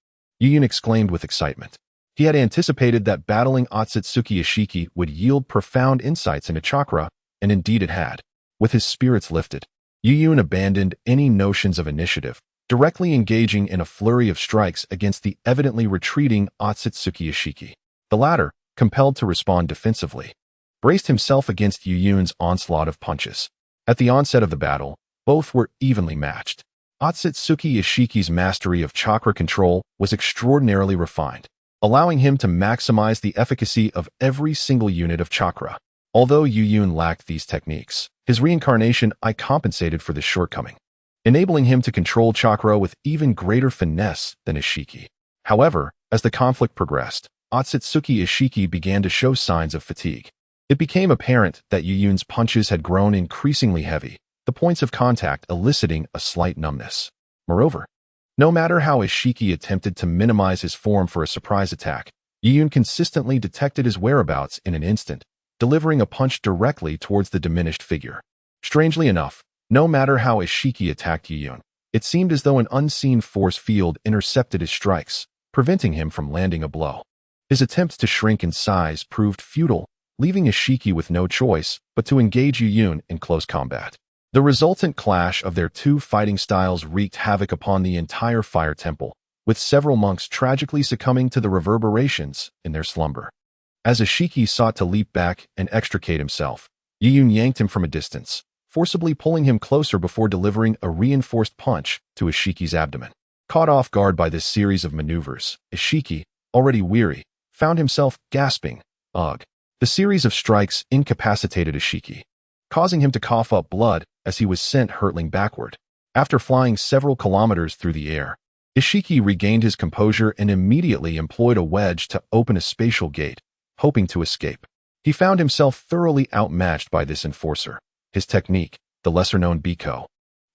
Yuyun exclaimed with excitement. He had anticipated that battling Otsutsuki Ishiki would yield profound insights into chakra, and indeed it had. With his spirits lifted, Yuyun abandoned any notions of initiative, directly engaging in a flurry of strikes against the evidently retreating Otsutsuki Ishiki. The latter, compelled to respond defensively, braced himself against Yuyun's onslaught of punches. At the onset of the battle, both were evenly matched. Otsutsuki Ishiki's mastery of chakra control was extraordinarily refined, allowing him to maximize the efficacy of every single unit of chakra. Although Yuyun lacked these techniques, his reincarnation eye compensated for this shortcoming, enabling him to control chakra with even greater finesse than Ishiki. However, as the conflict progressed, Otsutsuki Ishiki began to show signs of fatigue. It became apparent that Yuyun's punches had grown increasingly heavy, the points of contact eliciting a slight numbness. Moreover, no matter how Ishiki attempted to minimize his form for a surprise attack, Yuyun consistently detected his whereabouts in an instant, delivering a punch directly towards the diminished figure. Strangely enough, no matter how Ishiki attacked Yuyun, it seemed as though an unseen force field intercepted his strikes, preventing him from landing a blow. His attempts to shrink in size proved futile, leaving Ishiki with no choice but to engage Yuyun in close combat. The resultant clash of their two fighting styles wreaked havoc upon the entire fire temple, with several monks tragically succumbing to the reverberations in their slumber. As Ishiki sought to leap back and extricate himself, Yuyun yanked him from a distance, forcibly pulling him closer before delivering a reinforced punch to Ishiki's abdomen. Caught off guard by this series of maneuvers, Ishiki, already weary, found himself gasping, "Ugh." The series of strikes incapacitated Ishiki, causing him to cough up blood as he was sent hurtling backward. After flying several kilometers through the air, Ishiki regained his composure and immediately employed a wedge to open a spatial gate, hoping to escape. He found himself thoroughly outmatched by this enforcer. His technique, the lesser-known Biko,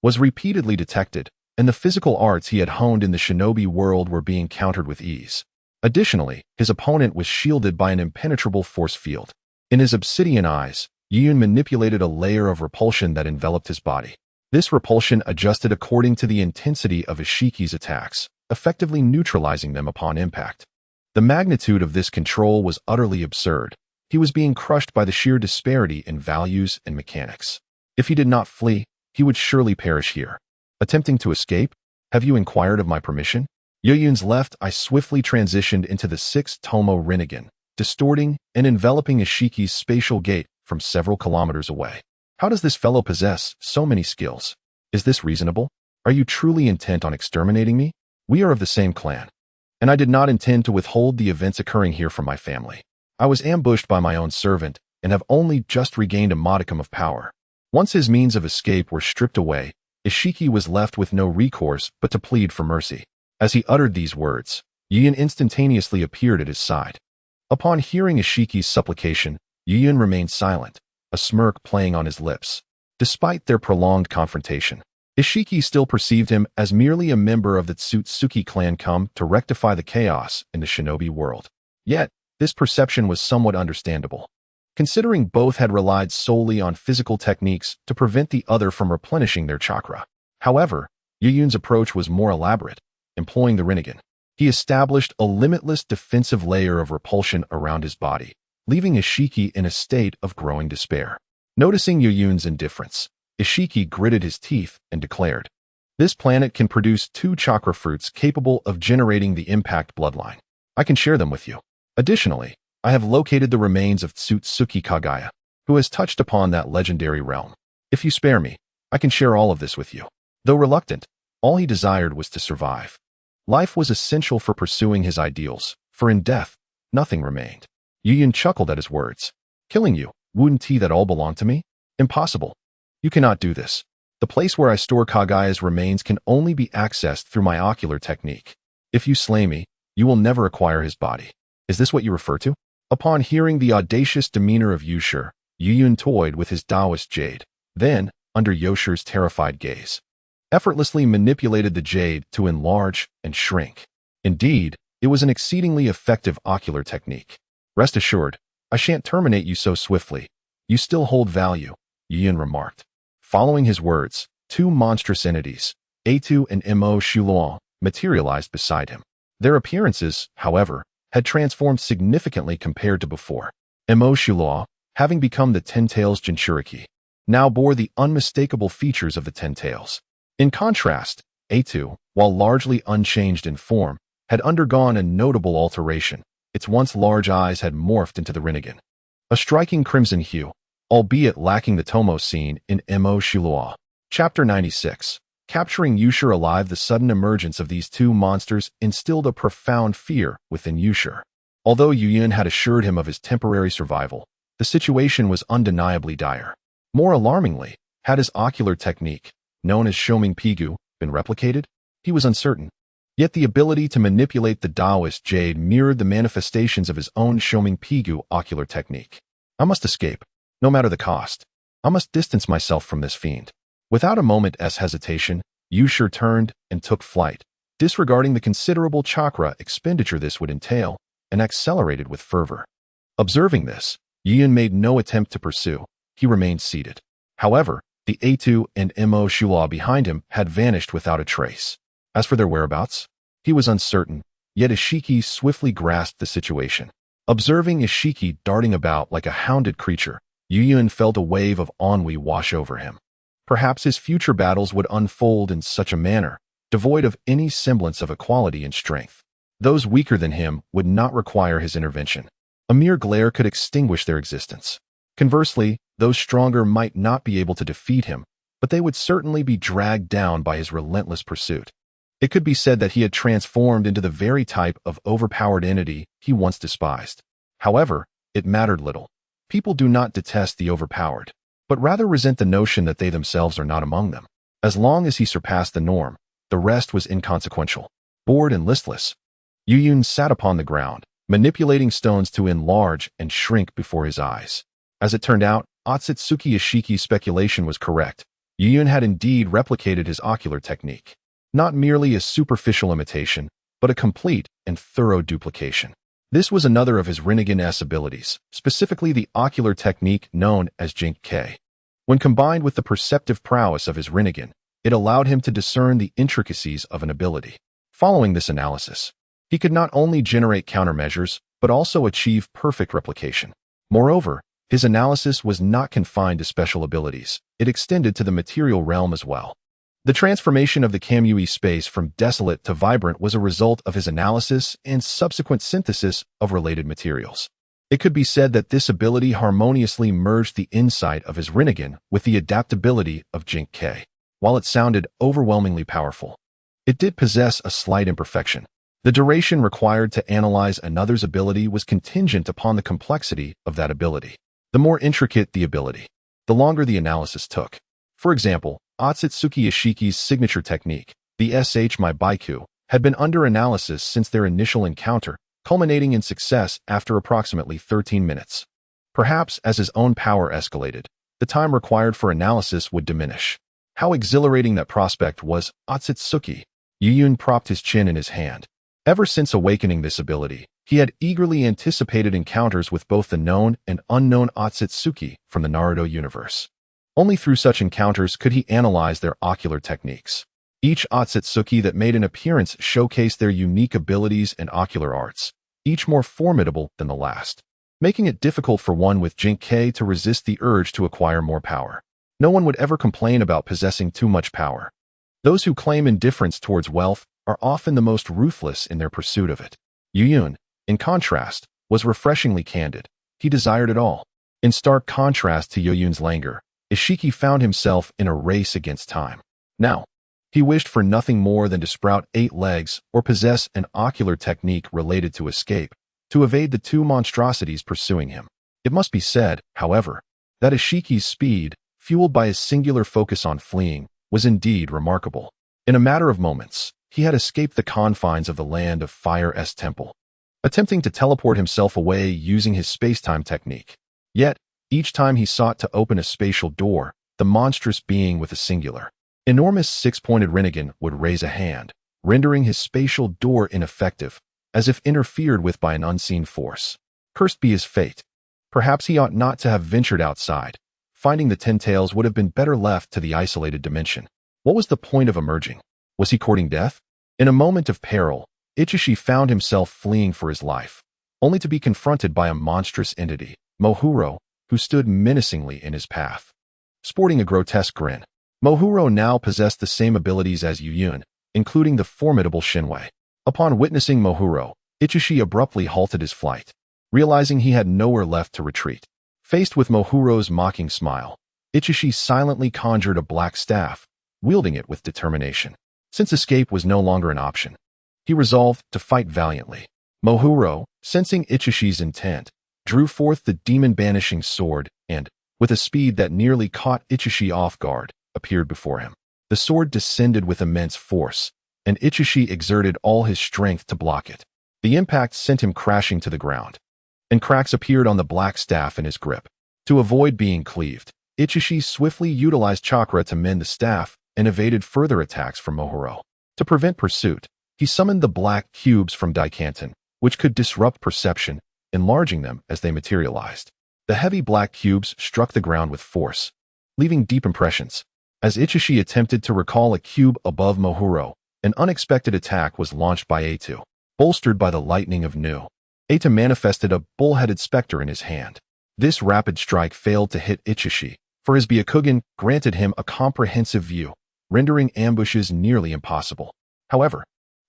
was repeatedly detected, and the physical arts he had honed in the shinobi world were being countered with ease. Additionally, his opponent was shielded by an impenetrable force field. In his obsidian eyes, Yuyun manipulated a layer of repulsion that enveloped his body. This repulsion adjusted according to the intensity of Ishiki's attacks, effectively neutralizing them upon impact. The magnitude of this control was utterly absurd. He was being crushed by the sheer disparity in values and mechanics. If he did not flee, he would surely perish here. Attempting to escape? Have you inquired of my permission? Yuyun's left eye swiftly transitioned into the sixth Tomo Rinnegan, distorting and enveloping Ishiki's spatial gate from several kilometers away. How does this fellow possess so many skills? Is this reasonable? Are you truly intent on exterminating me? We are of the same clan, and I did not intend to withhold the events occurring here from my family. I was ambushed by my own servant and have only just regained a modicum of power. Once his means of escape were stripped away, Ishiki was left with no recourse but to plead for mercy. As he uttered these words, Yuyun instantaneously appeared at his side. Upon hearing Ishiki's supplication, Yuyun remained silent, a smirk playing on his lips. Despite their prolonged confrontation, Ishiki still perceived him as merely a member of the Tsutsuki clan come to rectify the chaos in the shinobi world. Yet, this perception was somewhat understandable, considering both had relied solely on physical techniques to prevent the other from replenishing their chakra. However, Yuyun's approach was more elaborate. Employing the Rinnegan, he established a limitless defensive layer of repulsion around his body, leaving Ishiki in a state of growing despair. Noticing Yuyun's indifference, Ishiki gritted his teeth and declared, "This planet can produce 2 chakra fruits capable of generating the impact bloodline. I can share them with you. Additionally, I have located the remains of Tsutsuki Kagaya, who has touched upon that legendary realm. If you spare me, I can share all of this with you." Though reluctant, all he desired was to survive. Life was essential for pursuing his ideals, for in death, nothing remained. Yuyun chuckled at his words. "Killing you, wouldn't he that all belong to me? Impossible. You cannot do this. The place where I store Kagaya's remains can only be accessed through my ocular technique. If you slay me, you will never acquire his body. Is this what you refer to?" Upon hearing the audacious demeanor of Yushir, Yuyun toyed with his Taoist jade, then, under Yushir's terrified gaze, effortlessly manipulated the jade to enlarge and shrink. Indeed, it was an exceedingly effective ocular technique. "Rest assured, I shan't terminate you so swiftly. You still hold value," Yuyun remarked. Following his words, 2 monstrous entities, A2 and Mo Shuluan, materialized beside him. Their appearances, however, had transformed significantly compared to before. Mo Shuluan, having become the Ten Tails Jinchuriki, now bore the unmistakable features of the Ten Tails. In contrast, A2, while largely unchanged in form, had undergone a notable alteration. Its once large eyes had morphed into the Rinnegan, a striking crimson hue, albeit lacking the Tomo scene in Mo Shuluan. Chapter 96. Capturing Yushir alive. The sudden emergence of these 2 monsters instilled a profound fear within Yushir. Although Yuyun had assured him of his temporary survival, the situation was undeniably dire. More alarmingly, had his ocular technique, known as Shoming Pigu, been replicated? He was uncertain. Yet the ability to manipulate the Taoist jade mirrored the manifestations of his own Shoming Pigu ocular technique. I must escape, no matter the cost. I must distance myself from this fiend. Without a moment's hesitation, Yushir turned and took flight, disregarding the considerable chakra expenditure this would entail, and accelerated with fervor. Observing this, Yiyun made no attempt to pursue. He remained seated. However, the A2 and Mo Shula behind him had vanished without a trace. As for their whereabouts, he was uncertain, yet Ishiki swiftly grasped the situation. Observing Ishiki darting about like a hounded creature, Yiyun felt a wave of ennui wash over him. Perhaps his future battles would unfold in such a manner, devoid of any semblance of equality and strength. Those weaker than him would not require his intervention. A mere glare could extinguish their existence. Conversely, those stronger might not be able to defeat him, but they would certainly be dragged down by his relentless pursuit. It could be said that he had transformed into the very type of overpowered entity he once despised. However, it mattered little. People do not detest the overpowered, but rather resent the notion that they themselves are not among them. As long as he surpassed the norm, the rest was inconsequential. Bored and listless, Yiyun sat upon the ground, manipulating stones to enlarge and shrink before his eyes. As it turned out, Otsutsuki Ishiki's speculation was correct. Yiyun had indeed replicated his ocular technique. Not merely a superficial imitation, but a complete and thorough duplication. This was another of his Rinnegan-esque abilities, specifically the ocular technique known as Jinkai. When combined with the perceptive prowess of his Rinnegan, it allowed him to discern the intricacies of an ability. Following this analysis, he could not only generate countermeasures, but also achieve perfect replication. Moreover, his analysis was not confined to special abilities. It extended to the material realm as well. The transformation of the Kamui space from desolate to vibrant was a result of his analysis and subsequent synthesis of related materials. It could be said that this ability harmoniously merged the insight of his Rinnegan with the adaptability of Jinkai. While it sounded overwhelmingly powerful, it did possess a slight imperfection. The duration required to analyze another's ability was contingent upon the complexity of that ability. The more intricate the ability, the longer the analysis took. For example, Otsutsuki Ishiki's signature technique, the SH My Baiku, had been under analysis since their initial encounter, culminating in success after approximately 13 minutes. Perhaps as his own power escalated, the time required for analysis would diminish. How exhilarating that prospect was, Otsutsuki! Yiyun propped his chin in his hand. Ever since awakening this ability, he had eagerly anticipated encounters with both the known and unknown Otsutsuki from the Naruto universe. Only through such encounters could he analyze their ocular techniques. Each Otsutsuki that made an appearance showcased their unique abilities and ocular arts, each more formidable than the last, making it difficult for one with Jinkai to resist the urge to acquire more power. No one would ever complain about possessing too much power. Those who claim indifference towards wealth are often the most ruthless in their pursuit of it. Yiyun, in contrast, was refreshingly candid. He desired it all. In stark contrast to Yiyun's languor, Ishiki found himself in a race against time. Now, he wished for nothing more than to sprout 8 legs or possess an ocular technique related to escape, to evade the 2 monstrosities pursuing him. It must be said, however, that Ishiki's speed, fueled by his singular focus on fleeing, was indeed remarkable. In a matter of moments, he had escaped the confines of the Land of Fire's temple, attempting to teleport himself away using his space-time technique. Yet, each time he sought to open a spatial door, the monstrous being with a singular, enormous 6-pointed Rinnegan would raise a hand, rendering his spatial door ineffective, as if interfered with by an unseen force. Cursed be his fate. Perhaps he ought not to have ventured outside. Finding the 10 tails would have been better left to the isolated dimension. What was the point of emerging? Was he courting death? In a moment of peril, Ichishi found himself fleeing for his life, only to be confronted by a monstrous entity, Mohuro, who stood menacingly in his path. Sporting a grotesque grin, Mohuro now possessed the same abilities as Yiyun, including the formidable Shinwei. Upon witnessing Mohuro, Ichishi abruptly halted his flight, realizing he had nowhere left to retreat. Faced with Mohuro's mocking smile, Ichishi silently conjured a black staff, wielding it with determination. Since escape was no longer an option, he resolved to fight valiantly. Mohuro, sensing Ichishi's intent, drew forth the demon-banishing sword and, with a speed that nearly caught Ichishi off guard, appeared before him. The sword descended with immense force, and Ichishi exerted all his strength to block it. The impact sent him crashing to the ground, and cracks appeared on the black staff in his grip. To avoid being cleaved, Ichishi swiftly utilized chakra to mend the staff and evaded further attacks from Mohoro. To prevent pursuit, he summoned the black cubes from Daikanton, which could disrupt perception, enlarging them as they materialized. The heavy black cubes struck the ground with force, leaving deep impressions. As Ichishi attempted to recall a cube above Mohoro, an unexpected attack was launched by Eito. Bolstered by the lightning of Nu, Eito manifested a bull-headed specter in his hand. This rapid strike failed to hit Ichishi, for his Byakugan granted him a comprehensive view, rendering ambushes nearly impossible. However,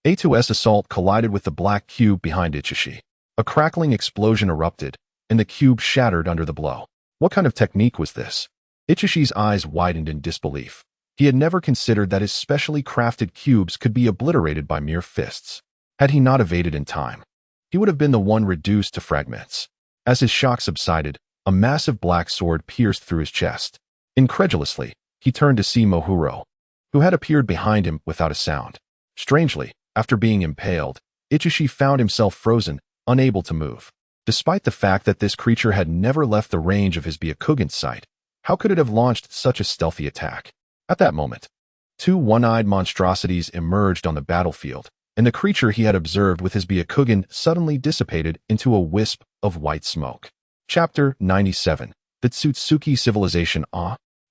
Eito's assault collided with the black cube behind Ichishi. A crackling explosion erupted, and the cube shattered under the blow. What kind of technique was this? Ichishi's eyes widened in disbelief. He had never considered that his specially crafted cubes could be obliterated by mere fists. Had he not evaded in time, he would have been the one reduced to fragments. As his shock subsided, a massive black sword pierced through his chest. Incredulously, he turned to see Mohoro, who had appeared behind him without a sound. Strangely, after being impaled, Ichishi found himself frozen, unable to move. Despite the fact that this creature had never left the range of his Byakugan's sight, how could it have launched such a stealthy attack? At that moment, two one-eyed monstrosities emerged on the battlefield, and the creature he had observed with his Byakugan suddenly dissipated into a wisp of white smoke. Chapter 97. The Tsutsuki Civilization.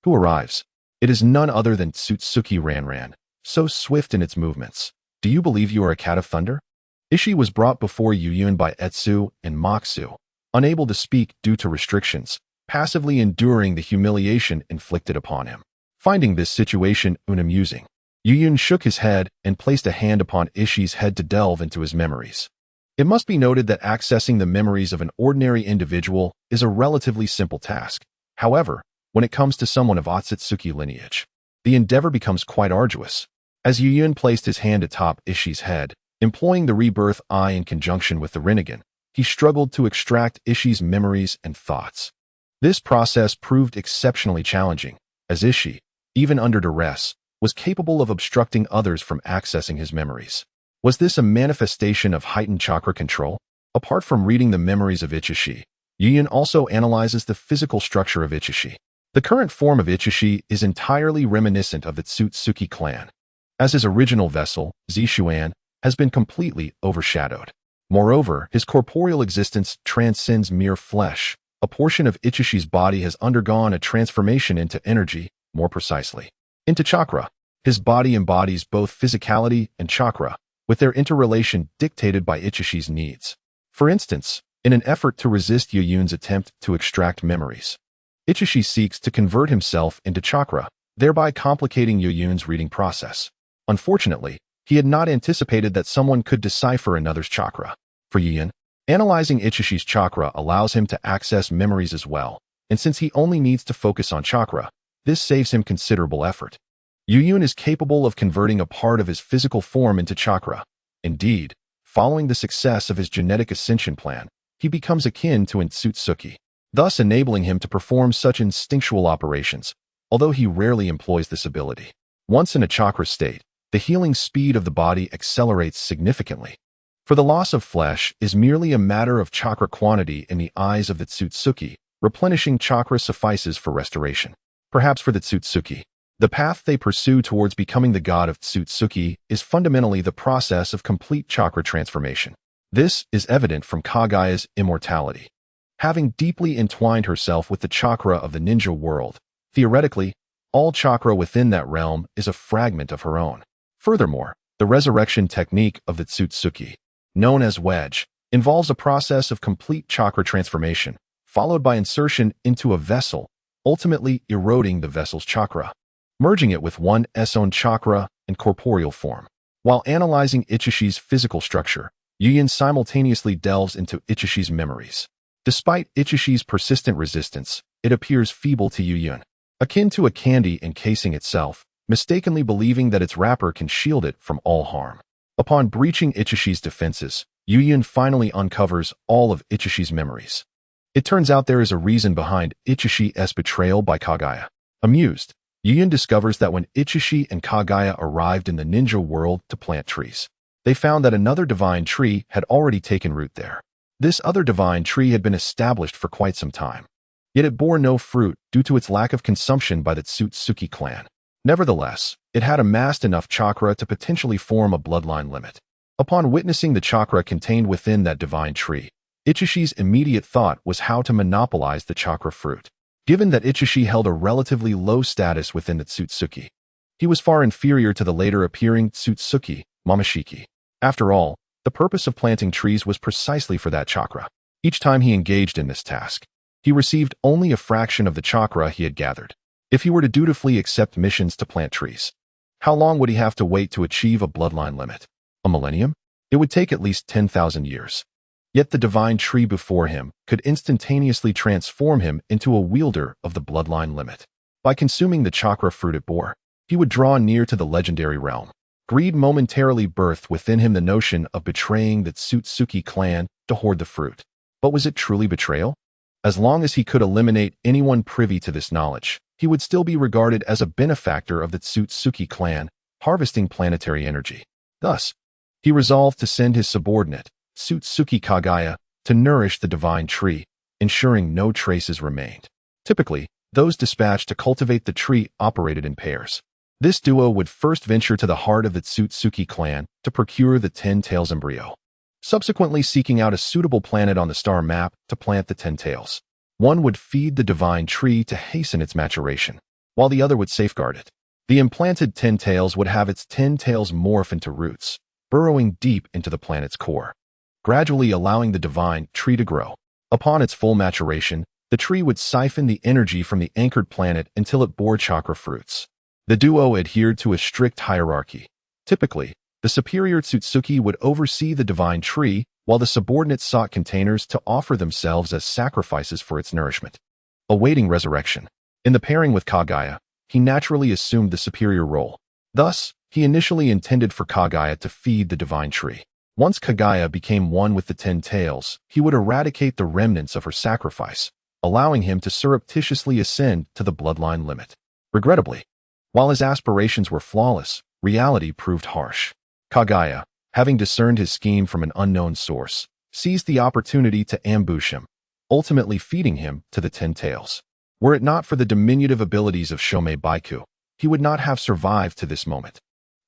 Who arrives? It is none other than Tsutsuki Ranran, so swift in its movements. Do you believe you are a cat of thunder? Ishii was brought before Yuyun by Etsu and Moxu, unable to speak due to restrictions, passively enduring the humiliation inflicted upon him. Finding this situation unamusing, Yuyun shook his head and placed a hand upon Ishii's head to delve into his memories. It must be noted that accessing the memories of an ordinary individual is a relatively simple task. However, when it comes to someone of Otsutsuki lineage, the endeavor becomes quite arduous. As Yuyun placed his hand atop Ishii's head, employing the rebirth eye in conjunction with the Rinnegan, he struggled to extract Ishii's memories and thoughts. This process proved exceptionally challenging, as Ishii, even under duress, was capable of obstructing others from accessing his memories. Was this a manifestation of heightened chakra control? Apart from reading the memories of Ichishi, Yuyun also analyzes the physical structure of Ichishi. The current form of Ichishi is entirely reminiscent of the Tsutsuki clan, as his original vessel, Zishuan, has been completely overshadowed. Moreover, his corporeal existence transcends mere flesh. A portion of Ichishi's body has undergone a transformation into energy, more precisely, into chakra. His body embodies both physicality and chakra, with their interrelation dictated by Ichishi's needs. For instance, in an effort to resist Yuyun's attempt to extract memories, Ichishi seeks to convert himself into chakra, thereby complicating Yuyun's reading process. Unfortunately, he had not anticipated that someone could decipher another's chakra. For Yuyun, analyzing Ichishi's chakra allows him to access memories as well, and since he only needs to focus on chakra, this saves him considerable effort. Yuyun is capable of converting a part of his physical form into chakra. Indeed, following the success of his genetic ascension plan, he becomes akin to an Tsutsuki, thus enabling him to perform such instinctual operations, although he rarely employs this ability. Once in a chakra state, the healing speed of the body accelerates significantly. For the loss of flesh is merely a matter of chakra quantity in the eyes of the Tsutsuki. Replenishing chakra suffices for restoration. Perhaps for the Tsutsuki, the path they pursue towards becoming the god of Tsutsuki is fundamentally the process of complete chakra transformation. This is evident from Kagaya's immortality. Having deeply entwined herself with the chakra of the ninja world, theoretically, all chakra within that realm is a fragment of her own. Furthermore, the resurrection technique of the Tsutsuki, known as wedge, involves a process of complete chakra transformation, followed by insertion into a vessel, ultimately eroding the vessel's chakra, merging it with one's own chakra and corporeal form. While analyzing Ichishi's physical structure, Yuyun simultaneously delves into Ichishi's memories. Despite Ichishi's persistent resistance, it appears feeble to Yuyun, akin to a candy encasing itself, mistakenly believing that its wrapper can shield it from all harm. Upon breaching Ichishi's defenses, Yuyun finally uncovers all of Ichishi's memories. It turns out there is a reason behind Ichishi's betrayal by Kagaya. Amused, Yuyun discovers that when Uchiha and Kagaya arrived in the ninja world to plant trees, they found that another divine tree had already taken root there. This other divine tree had been established for quite some time, yet it bore no fruit due to its lack of consumption by the Tsutsuki clan. Nevertheless, it had amassed enough chakra to potentially form a bloodline limit. Upon witnessing the chakra contained within that divine tree, Uchiha's immediate thought was how to monopolize the chakra fruit. Given that Uchiha held a relatively low status within the Tsutsuki, he was far inferior to the later appearing Tsutsuki, Momoshiki. After all, the purpose of planting trees was precisely for that chakra. Each time he engaged in this task, he received only a fraction of the chakra he had gathered. If he were to dutifully accept missions to plant trees, how long would he have to wait to achieve a bloodline limit? A millennium? It would take at least 10,000 years. Yet the divine tree before him could instantaneously transform him into a wielder of the bloodline limit. By consuming the chakra fruit it bore, he would draw near to the legendary realm. Greed momentarily birthed within him the notion of betraying the Tsutsuki clan to hoard the fruit. But was it truly betrayal? As long as he could eliminate anyone privy to this knowledge, he would still be regarded as a benefactor of the Tsutsuki clan, harvesting planetary energy. Thus, he resolved to send his subordinate, Tsutsuki Kagaya, to nourish the divine tree, ensuring no traces remained. Typically, those dispatched to cultivate the tree operated in pairs. This duo would first venture to the heart of the Tsutsuki clan to procure the 10 Tails embryo, subsequently seeking out a suitable planet on the star map to plant the 10 Tails. One would feed the divine tree to hasten its maturation, while the other would safeguard it. The implanted 10 Tails would have its 10 tails morph into roots, burrowing deep into the planet's core, gradually allowing the divine tree to grow. Upon its full maturation, the tree would siphon the energy from the anchored planet until it bore chakra fruits. The duo adhered to a strict hierarchy. Typically, the superior Tsutsuki would oversee the divine tree, while the subordinates sought containers to offer themselves as sacrifices for its nourishment. Awaiting resurrection. In the pairing with Kagaya, he naturally assumed the superior role. Thus, he initially intended for Kagaya to feed the divine tree. Once Kagaya became one with the 10 Tails, he would eradicate the remnants of her sacrifice, allowing him to surreptitiously ascend to the bloodline limit. Regrettably, while his aspirations were flawless, reality proved harsh. Kagaya, having discerned his scheme from an unknown source, seized the opportunity to ambush him, ultimately feeding him to the 10 Tails. Were it not for the diminutive abilities of Shomei Baiku, he would not have survived to this moment.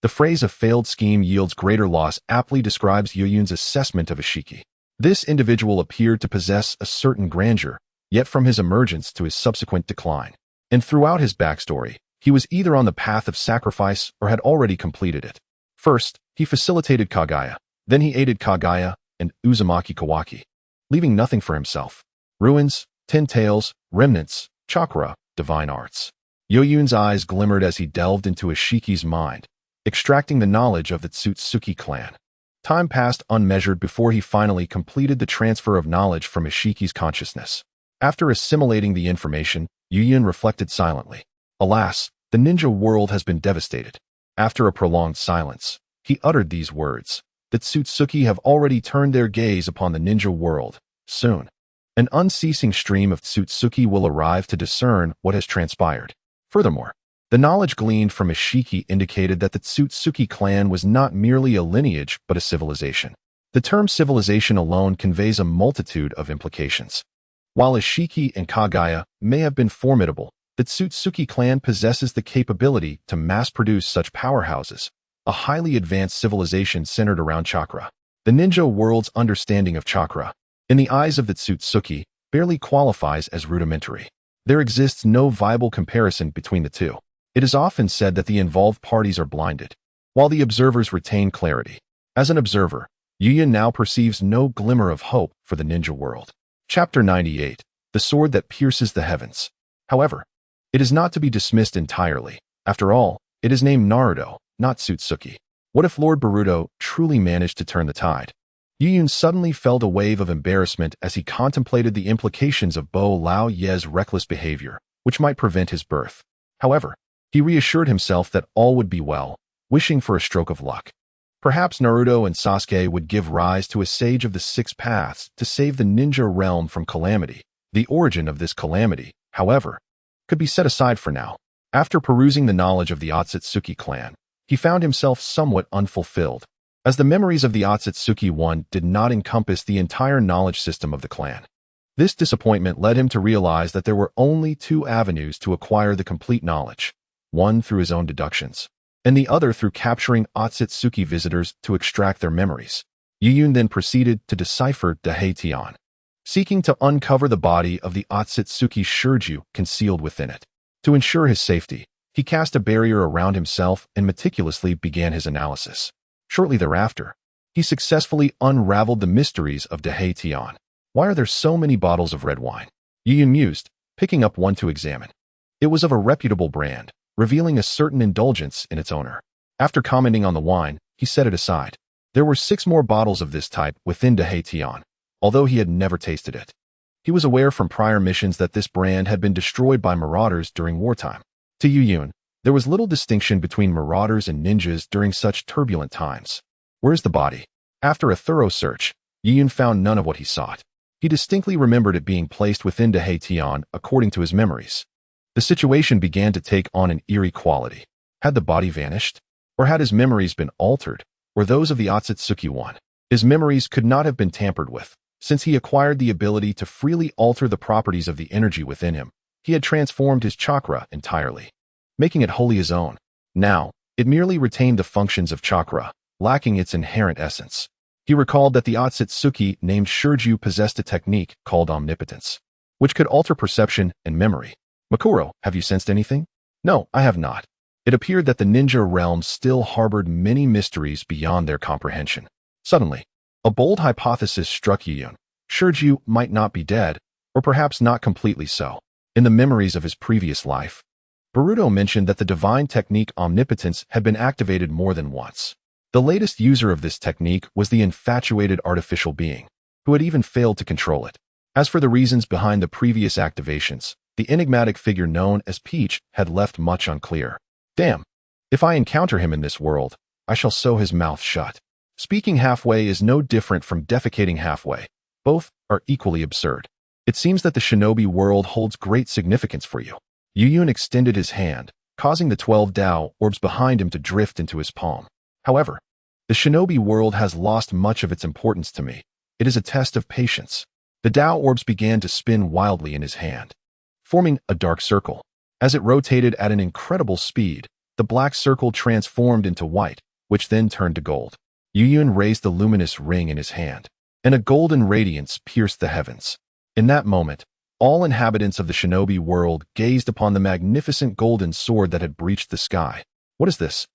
The phrase "a failed scheme yields greater loss" aptly describes Yuyun's assessment of Ishiki. This individual appeared to possess a certain grandeur, yet from his emergence to his subsequent decline, and throughout his backstory, he was either on the path of sacrifice or had already completed it. First, he facilitated Kagaya, then he aided Kagaya and Uzumaki Kawaki, leaving nothing for himself. Ruins, 10 Tails, remnants, chakra, divine arts. Yuyun's eyes glimmered as he delved into Ishiki's mind, extracting the knowledge of the Tsutsuki clan. Time passed unmeasured before he finally completed the transfer of knowledge from Ishiki's consciousness. After assimilating the information, Yuyun reflected silently. Alas, the ninja world has been devastated. After a prolonged silence, he uttered these words. The Tsutsuki have already turned their gaze upon the ninja world. Soon, an unceasing stream of Tsutsuki will arrive to discern what has transpired. Furthermore, the knowledge gleaned from Ishiki indicated that the Tsutsuki clan was not merely a lineage but a civilization. The term civilization alone conveys a multitude of implications. While Ishiki and Kagaya may have been formidable, the Tsutsuki clan possesses the capability to mass-produce such powerhouses, a highly advanced civilization centered around chakra. The ninja world's understanding of chakra, in the eyes of the Tsutsuki, barely qualifies as rudimentary. There exists no viable comparison between the two. It is often said that the involved parties are blinded, while the observers retain clarity. As an observer, Yuyun now perceives no glimmer of hope for the ninja world. Chapter 98. The Sword That Pierces the Heavens. However, it is not to be dismissed entirely. After all, it is named Naruto, not Tsutsuki. What if Lord Boruto truly managed to turn the tide? Yuyun suddenly felt a wave of embarrassment as he contemplated the implications of Bo Lao Ye's reckless behavior, which might prevent his birth. However, he reassured himself that all would be well, wishing for a stroke of luck. Perhaps Naruto and Sasuke would give rise to a sage of the six paths to save the ninja realm from calamity. The origin of this calamity, however, could be set aside for now. After perusing the knowledge of the Otsutsuki clan, he found himself somewhat unfulfilled, as the memories of the Otsutsuki one did not encompass the entire knowledge system of the clan. This disappointment led him to realize that there were only two avenues to acquire the complete knowledge, one through his own deductions, and the other through capturing Otsutsuki visitors to extract their memories. Yuyun then proceeded to decipher Dahei-Tian, seeking to uncover the body of the Otsutsuki Shurju concealed within it. To ensure his safety, he cast a barrier around himself and meticulously began his analysis. Shortly thereafter, he successfully unraveled the mysteries of Dahei-Tian. Why are there so many bottles of red wine? Yuyun mused, picking up one to examine. It was of a reputable brand, revealing a certain indulgence in its owner. After commenting on the wine, he set it aside. There were 6 more bottles of this type within Dahei-Tian, although he had never tasted it. He was aware from prior missions that this brand had been destroyed by marauders during wartime. To Yuyun, there was little distinction between marauders and ninjas during such turbulent times. Where's the body? After a thorough search, Yuyun found none of what he sought. He distinctly remembered it being placed within Dahei-Tian according to his memories. The situation began to take on an eerie quality. Had the body vanished? Or had his memories been altered? Or those of the Otsutsuki one? His memories could not have been tampered with, since he acquired the ability to freely alter the properties of the energy within him. He had transformed his chakra entirely, making it wholly his own. Now, it merely retained the functions of chakra, lacking its inherent essence. He recalled that the Otsutsuki named Shurju possessed a technique called omnipotence, which could alter perception and memory. Makuro, have you sensed anything? No, I have not. It appeared that the ninja realm still harbored many mysteries beyond their comprehension. Suddenly, a bold hypothesis struck Yuyun. Shurju might not be dead, or perhaps not completely so. In the memories of his previous life, Naruto mentioned that the divine technique omnipotence had been activated more than once. The latest user of this technique was the infatuated artificial being, who had even failed to control it. As for the reasons behind the previous activations, the enigmatic figure known as Peach had left much unclear. Damn. If I encounter him in this world, I shall sew his mouth shut. Speaking halfway is no different from defecating halfway. Both are equally absurd. It seems that the shinobi world holds great significance for you. Yuyun extended his hand, causing the 12 Dao orbs behind him to drift into his palm. However, the shinobi world has lost much of its importance to me. It is a test of patience. The Dao orbs began to spin wildly in his hand, forming a dark circle. As it rotated at an incredible speed, the black circle transformed into white, which then turned to gold. Yuyun raised the luminous ring in his hand, and a golden radiance pierced the heavens. In that moment, all inhabitants of the shinobi world gazed upon the magnificent golden sword that had breached the sky. What is this?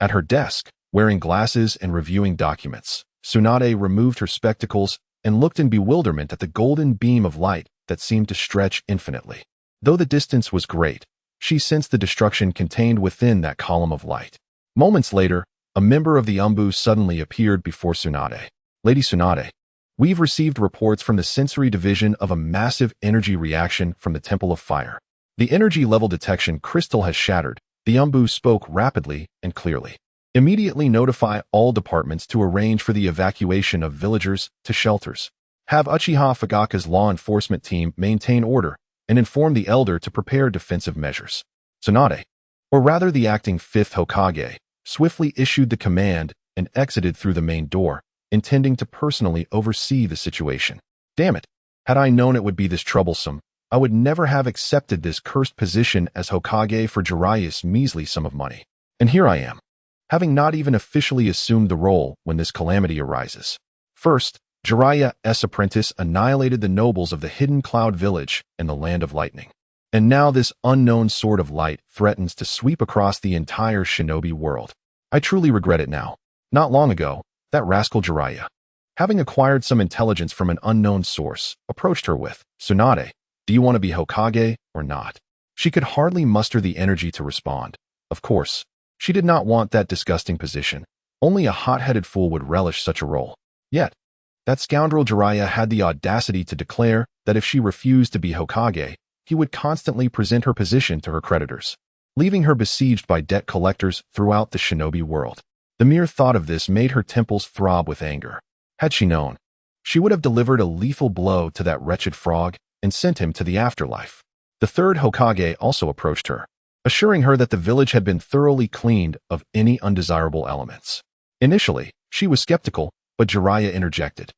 At her desk, wearing glasses and reviewing documents, Tsunade removed her spectacles and looked in bewilderment at the golden beam of light that seemed to stretch infinitely. Though the distance was great, she sensed the destruction contained within that column of light. Moments later, a member of the Umbu suddenly appeared before Tsunade. Lady Tsunade, we've received reports from the sensory division of a massive energy reaction from the Temple of Fire. The energy level detection crystal has shattered. The Umbu spoke rapidly and clearly. Immediately notify all departments to arrange for the evacuation of villagers to shelters. Have Uchiha Fugaka's law enforcement team maintain order and inform the elder to prepare defensive measures. Tsunade, or rather the acting 5th Hokage, swiftly issued the command and exited through the main door, intending to personally oversee the situation. Damn it, had I known it would be this troublesome, I would never have accepted this cursed position as Hokage for Jiraiya's measly sum of money. And here I am, having not even officially assumed the role when this calamity arises. First, Jiraiya's apprentice annihilated the nobles of the Hidden Cloud Village and the Land of Lightning. And now this unknown sword of light threatens to sweep across the entire shinobi world. I truly regret it now. Not long ago, that rascal Jiraiya, having acquired some intelligence from an unknown source, approached her with, Tsunade, do you want to be Hokage or not? She could hardly muster the energy to respond. Of course, she did not want that disgusting position. Only a hot-headed fool would relish such a role. Yet, that scoundrel Jiraiya had the audacity to declare that if she refused to be Hokage, he would constantly present her position to her creditors, leaving her besieged by debt collectors throughout the shinobi world. The mere thought of this made her temples throb with anger. Had she known, she would have delivered a lethal blow to that wretched frog and sent him to the afterlife. The 3rd Hokage also approached her. assuring her that the village had been thoroughly cleaned of any undesirable elements. Initially, she was skeptical, but Jiraiya interjected,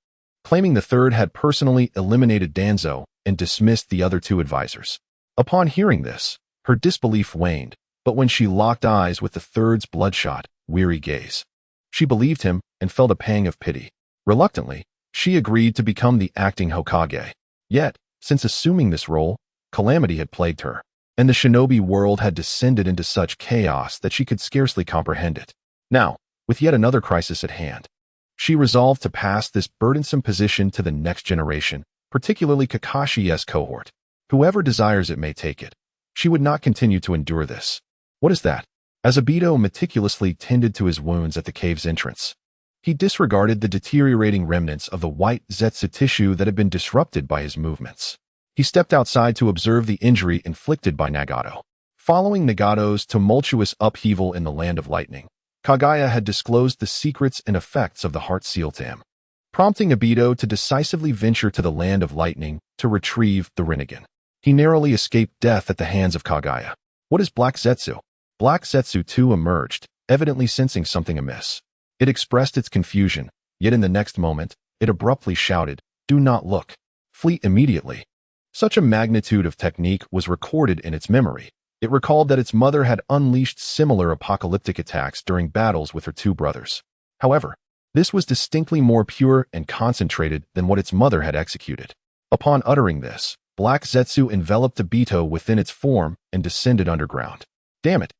claiming the third had personally eliminated Danzo and dismissed the other two advisors. Upon hearing this, her disbelief waned, but when she locked eyes with the third's bloodshot, weary gaze, she believed him and felt a pang of pity. Reluctantly, she agreed to become the acting Hokage. Yet, since assuming this role, calamity had plagued her, and the shinobi world had descended into such chaos that she could scarcely comprehend it. Now, with yet another crisis at hand, she resolved to pass this burdensome position to the next generation, particularly Kakashi's cohort. Whoever desires it may take it. She would not continue to endure this. What is that? As Obito meticulously tended to his wounds at the cave's entrance, he disregarded the deteriorating remnants of the white zetsu tissue that had been disrupted by his movements. He stepped outside to observe the injury inflicted by Nagato. Following Nagato's tumultuous upheaval in the Land of Lightning, Kaguya had disclosed the secrets and effects of the Heart Seal to him, prompting Obito to decisively venture to the Land of Lightning to retrieve the Rinnegan. He narrowly escaped death at the hands of Kaguya. What is Black Zetsu? Black Zetsu too emerged, evidently sensing something amiss. It expressed its confusion, yet in the next moment, it abruptly shouted, "Do not look. Flee immediately." Such a magnitude of technique was recorded in its memory. It recalled that its mother had unleashed similar apocalyptic attacks during battles with her two brothers. However, this was distinctly more pure and concentrated than what its mother had executed. Upon uttering this, Black Zetsu enveloped Obito within its form and descended underground. Damn it!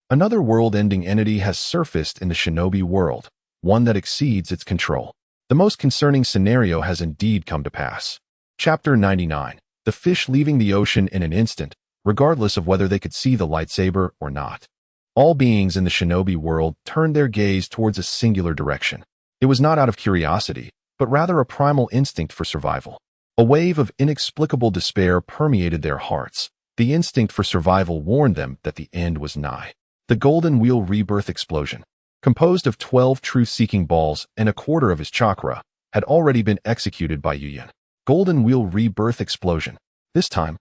Another world-ending entity has surfaced in the shinobi world, one that exceeds its control. The most concerning scenario has indeed come to pass. Chapter 99. The fish leaving the ocean in an instant, regardless of whether they could see the lightsaber or not. All beings in the shinobi world turned their gaze towards a singular direction. It was not out of curiosity, but rather a primal instinct for survival. A wave of inexplicable despair permeated their hearts. The instinct for survival warned them that the end was nigh. The Golden Wheel Rebirth Explosion, composed of 12 truth-seeking balls and a quarter of his chakra, had already been executed by Yuyin. Golden Wheel Rebirth Explosion. This time,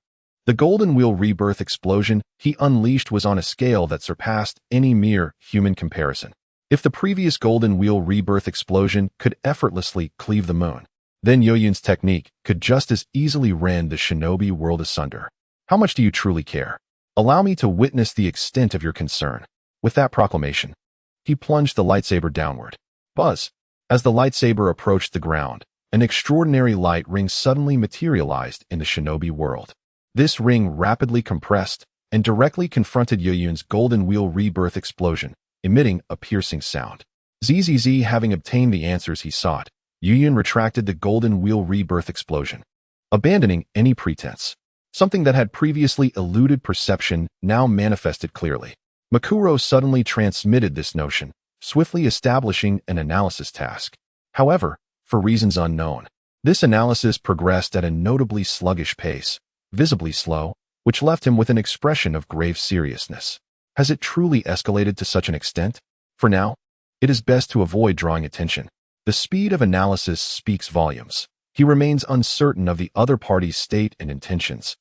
the Golden Wheel Rebirth Explosion he unleashed was on a scale that surpassed any mere human comparison. If the previous Golden Wheel Rebirth Explosion could effortlessly cleave the moon, then Yoyun's technique could just as easily rend the shinobi world asunder. How much do you truly care? Allow me to witness the extent of your concern. With that proclamation, he plunged the lightsaber downward. Buzz! As the lightsaber approached the ground, an extraordinary light ring suddenly materialized in the shinobi world. This ring rapidly compressed and directly confronted Yoyun's Golden Wheel Rebirth Explosion, emitting a piercing sound. ZZZ having obtained the answers he sought, Yuyin retracted the Golden Wheel Rebirth Explosion, abandoning any pretense. Something that had previously eluded perception now manifested clearly. Makuro suddenly transmitted this notion, swiftly establishing an analysis task. However, for reasons unknown, this analysis progressed at a notably sluggish pace, visibly slow, which left him with an expression of grave seriousness. Has it truly escalated to such an extent? For now, it is best to avoid drawing attention. The speed of analysis speaks volumes. He remains uncertain of the other party's state and intentions,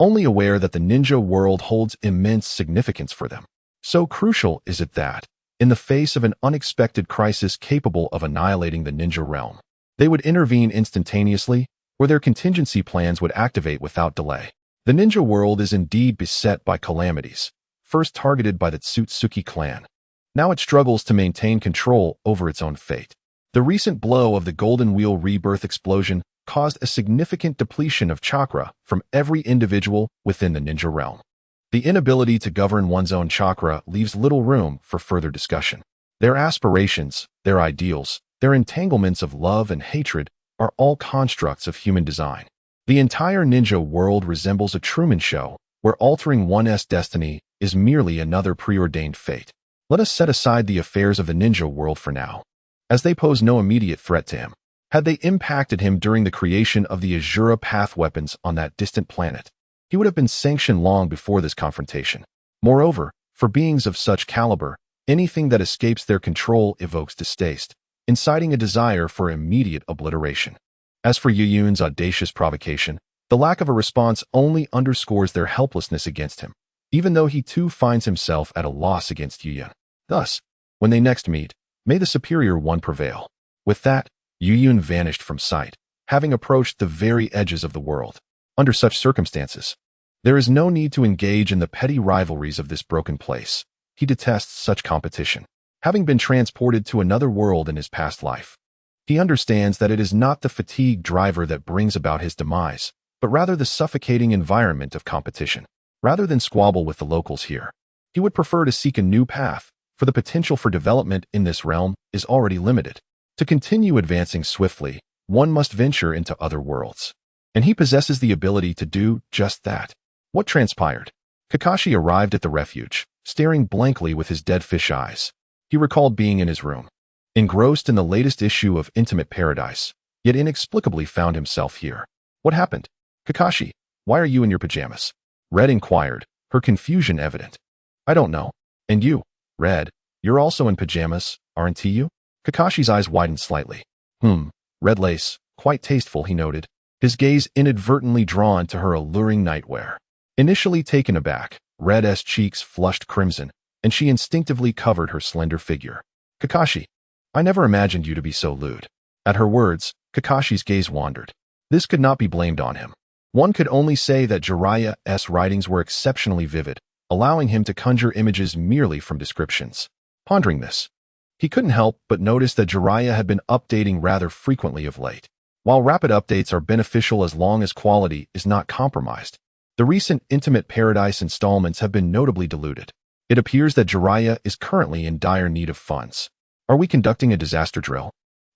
only aware that the ninja world holds immense significance for them. So crucial is it that, in the face of an unexpected crisis capable of annihilating the ninja realm, they would intervene instantaneously, or their contingency plans would activate without delay. The ninja world is indeed beset by calamities, first targeted by the Tsutsuki clan. Now it struggles to maintain control over its own fate. The recent blow of the Golden Wheel Rebirth Explosion caused a significant depletion of chakra from every individual within the ninja realm. The inability to govern one's own chakra leaves little room for further discussion. Their aspirations, their ideals, their entanglements of love and hatred are all constructs of human design. The entire ninja world resembles a Truman Show, where altering one's destiny is merely another preordained fate. Let us set aside the affairs of the ninja world for now, as they pose no immediate threat to him. Had they impacted him during the creation of the Azura path weapons on that distant planet, he would have been sanctioned long before this confrontation. Moreover, for beings of such caliber, anything that escapes their control evokes distaste, inciting a desire for immediate obliteration. As for Yuyun's audacious provocation, the lack of a response only underscores their helplessness against him. even though he too finds himself at a loss against Yuyun. Thus, when they next meet, may the superior one prevail. With that, Yuyun vanished from sight, having approached the very edges of the world. Under such circumstances, there is no need to engage in the petty rivalries of this broken place. He detests such competition. Having been transported to another world in his past life, he understands that it is not the fatigue driver that brings about his demise, but rather the suffocating environment of competition. Rather than squabble with the locals here, he would prefer to seek a new path, for the potential for development in this realm is already limited. To continue advancing swiftly, one must venture into other worlds. And he possesses the ability to do just that. What transpired? Kakashi arrived at the refuge, staring blankly with his dead fish eyes. He recalled being in his room, engrossed in the latest issue of Intimate Paradise, yet inexplicably found himself here. What happened? Kakashi, why are you in your pajamas? Red inquired, her confusion evident. I don't know. And you, Red, you're also in pajamas, aren't you? Kakashi's eyes widened slightly. Red lace, quite tasteful, he noted, his gaze inadvertently drawn to her alluring nightwear. Initially taken aback, Red's cheeks flushed crimson, and she instinctively covered her slender figure. Kakashi, I never imagined you to be so lewd. At her words, Kakashi's gaze wandered. This could not be blamed on him. One could only say that Jiraiya's writings were exceptionally vivid, allowing him to conjure images merely from descriptions. Pondering this, he couldn't help but notice that Jiraiya had been updating rather frequently of late. While rapid updates are beneficial as long as quality is not compromised, the recent Intimate Paradise installments have been notably diluted. It appears that Jiraiya is currently in dire need of funds. Are we conducting a disaster drill?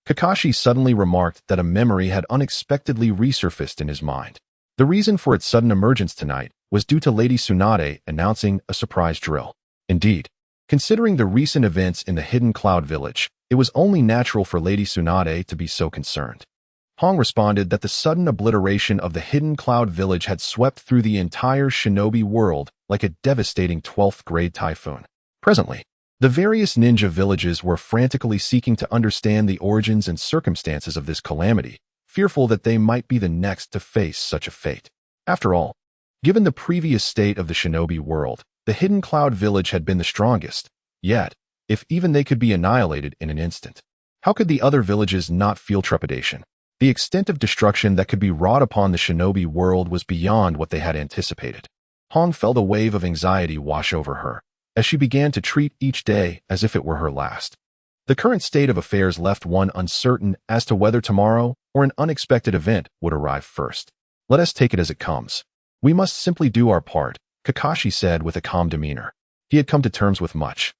Kakashi suddenly remarked that a memory had unexpectedly resurfaced in his mind. The reason for its sudden emergence tonight was due to Lady Tsunade announcing a surprise drill. Indeed, considering the recent events in the Hidden Cloud Village, it was only natural for Lady Tsunade to be so concerned. Hong responded that the sudden obliteration of the Hidden Cloud Village had swept through the entire shinobi world like a devastating 12th grade typhoon. Presently, the various ninja villages were frantically seeking to understand the origins and circumstances of this calamity, fearful that they might be the next to face such a fate. After all, given the previous state of the shinobi world, the Hidden Cloud Village had been the strongest. Yet, if even they could be annihilated in an instant, how could the other villages not feel trepidation? The extent of destruction that could be wrought upon the shinobi world was beyond what they had anticipated. Hong felt a wave of anxiety wash over her, as she began to treat each day as if it were her last. The current state of affairs left one uncertain as to whether tomorrow or an unexpected event would arrive first. Let us take it as it comes. We must simply do our part, Kakashi said with a calm demeanor. He had come to terms with much,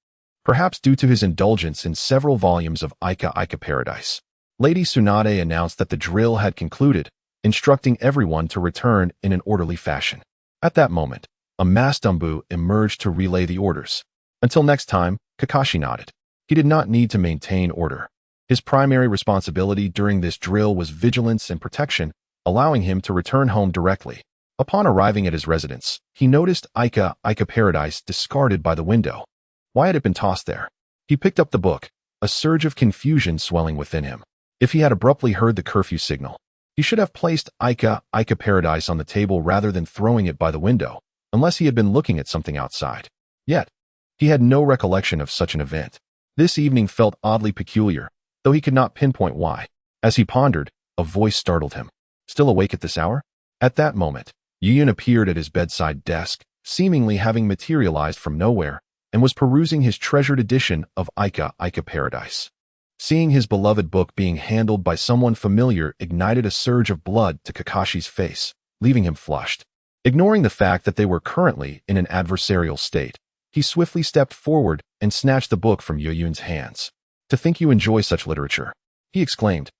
perhaps due to his indulgence in several volumes of Ika Paradise. Lady Tsunade announced that the drill had concluded, instructing everyone to return in an orderly fashion. At that moment, a masked Umbu emerged to relay the orders. Until next time, Kakashi nodded. He did not need to maintain order. His primary responsibility during this drill was vigilance and protection, allowing him to return home directly. Upon arriving at his residence, he noticed Ika Paradise discarded by the window. Why had it been tossed there? He picked up the book, a surge of confusion swelling within him. If he had abruptly heard the curfew signal, he should have placed Ika Paradise on the table rather than throwing it by the window, unless he had been looking at something outside. Yet, he had no recollection of such an event. This evening felt oddly peculiar, though he could not pinpoint why. As he pondered, a voice startled him. Still awake at this hour? At that moment, Yuyun appeared at his bedside desk, seemingly having materialized from nowhere, and was perusing his treasured edition of Ika Paradise. Seeing his beloved book being handled by someone familiar ignited a surge of blood to Kakashi's face, leaving him flushed. Ignoring the fact that they were currently in an adversarial state, he swiftly stepped forward and snatched the book from Yuyun's hands. To think you enjoy such literature, he exclaimed.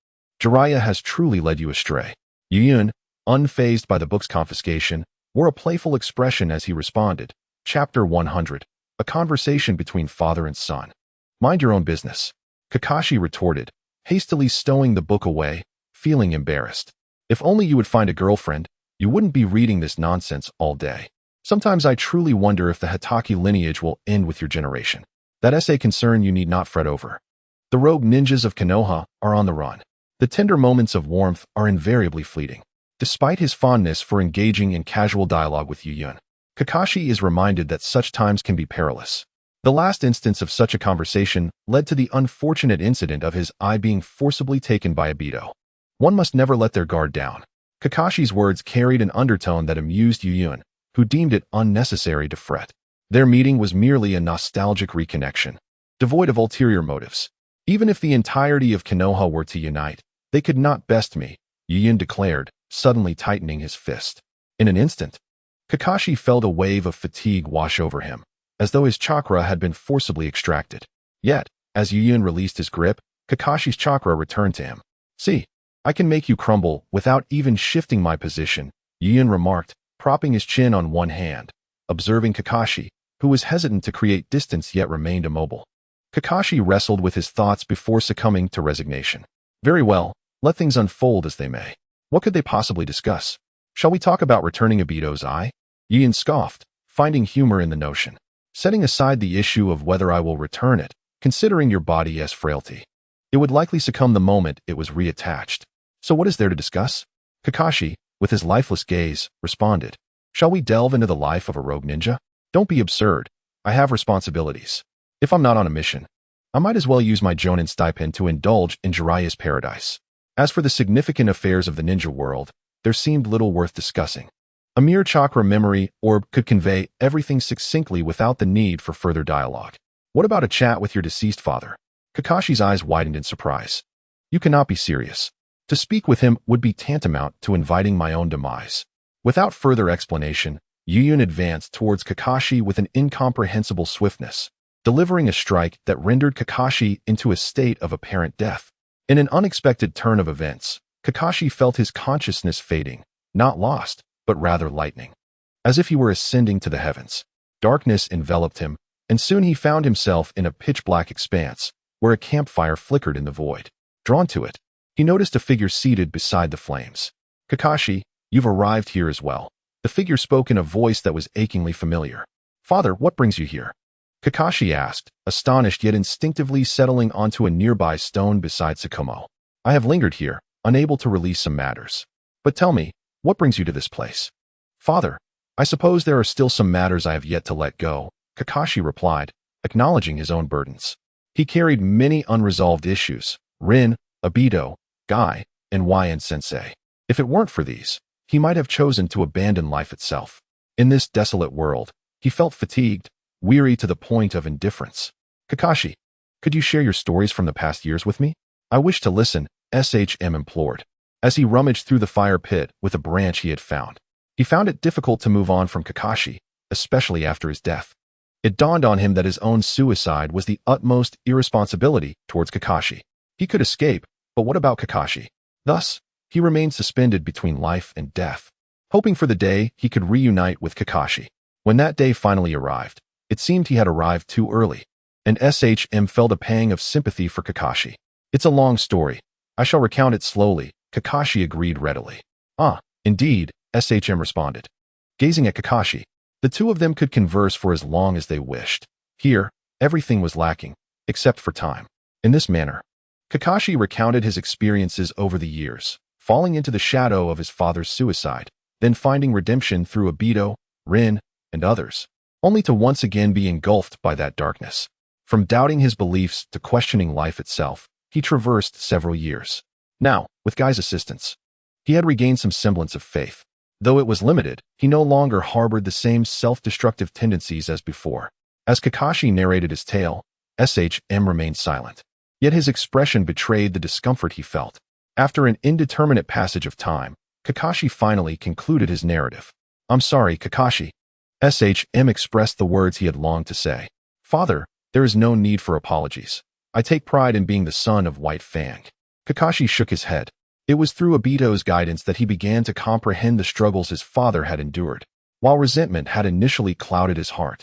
Jiraiya has truly led you astray. Yuyun, unfazed by the book's confiscation, wore a playful expression as he responded. Chapter 100. A conversation between father and son. Mind your own business, Kakashi retorted, hastily stowing the book away, feeling embarrassed. If only you would find a girlfriend, you wouldn't be reading this nonsense all day. Sometimes I truly wonder if the Hokage lineage will end with your generation. That's a concern you need not fret over. The rogue ninjas of Konoha are on the run. The tender moments of warmth are invariably fleeting. Despite his fondness for engaging in casual dialogue with Yuyun, Kakashi is reminded that such times can be perilous. The last instance of such a conversation led to the unfortunate incident of his eye being forcibly taken by Obito. One must never let their guard down. Kakashi's words carried an undertone that amused Yuyun, who deemed it unnecessary to fret. Their meeting was merely a nostalgic reconnection, devoid of ulterior motives. Even if the entirety of Konoha were to unite, they could not best me, Yuyun declared, suddenly tightening his fist. In an instant, Kakashi felt a wave of fatigue wash over him, as though his chakra had been forcibly extracted. Yet, as Yuyun released his grip, Kakashi's chakra returned to him. "See, I can make you crumble without even shifting my position," Yuyun remarked, propping his chin on one hand, observing Kakashi, who was hesitant to create distance yet remained immobile. Kakashi wrestled with his thoughts before succumbing to resignation. Very well, let things unfold as they may. What could they possibly discuss? Shall we talk about returning Obito's eye? Yuyun scoffed, finding humor in the notion. Setting aside the issue of whether I will return it, considering your body as frailty, it would likely succumb the moment it was reattached. So what is there to discuss? Kakashi, with his lifeless gaze, responded. Shall we delve into the life of a rogue ninja? Don't be absurd. I have responsibilities. If I'm not on a mission, I might as well use my Jonin stipend to indulge in Jiraiya's paradise. As for the significant affairs of the ninja world, there seemed little worth discussing. A mere chakra memory orb could convey everything succinctly without the need for further dialogue. What about a chat with your deceased father? Kakashi's eyes widened in surprise. You cannot be serious. To speak with him would be tantamount to inviting my own demise. Without further explanation, Yuyun advanced towards Kakashi with an incomprehensible swiftness, delivering a strike that rendered Kakashi into a state of apparent death. In an unexpected turn of events, Kakashi felt his consciousness fading, not lost, but rather lightening, as if he were ascending to the heavens. Darkness enveloped him, and soon he found himself in a pitch-black expanse, where a campfire flickered in the void. Drawn to it, he noticed a figure seated beside the flames. Kakashi, you've arrived here as well. The figure spoke in a voice that was achingly familiar. Father, what brings you here? Kakashi asked, astonished yet instinctively settling onto a nearby stone beside Tsukumo. I have lingered here, unable to release some matters. But tell me, what brings you to this place? Father, I suppose there are still some matters I have yet to let go, Kakashi replied, acknowledging his own burdens. He carried many unresolved issues, Rin, Obito, Guy, and Wyan Sensei. If it weren't for these, he might have chosen to abandon life itself. In this desolate world, he felt fatigued, weary to the point of indifference. Kakashi, could you share your stories from the past years with me? I wish to listen, SHM implored, as he rummaged through the fire pit with a branch he had found. He found it difficult to move on from Kakashi, especially after his death. It dawned on him that his own suicide was the utmost irresponsibility towards Kakashi. He could escape, but what about Kakashi? Thus, he remained suspended between life and death, hoping for the day he could reunite with Kakashi. When that day finally arrived, it seemed he had arrived too early, and SHM felt a pang of sympathy for Kakashi. It's a long story. I shall recount it slowly, Kakashi agreed readily. Ah, indeed, SHM responded. Gazing at Kakashi, the two of them could converse for as long as they wished. Here, everything was lacking, except for time. In this manner, Kakashi recounted his experiences over the years, falling into the shadow of his father's suicide, then finding redemption through Obito, Rin, and others, only to once again be engulfed by that darkness. From doubting his beliefs to questioning life itself, he traversed several years. Now, with Guy's assistance, he had regained some semblance of faith. Though it was limited, he no longer harbored the same self-destructive tendencies as before. As Kakashi narrated his tale, SHM remained silent. Yet his expression betrayed the discomfort he felt. After an indeterminate passage of time, Kakashi finally concluded his narrative. I'm sorry, Kakashi. SHM expressed the words he had longed to say. Father, there is no need for apologies. I take pride in being the son of White Fang. Kakashi shook his head. It was through Obito's guidance that he began to comprehend the struggles his father had endured. While resentment had initially clouded his heart,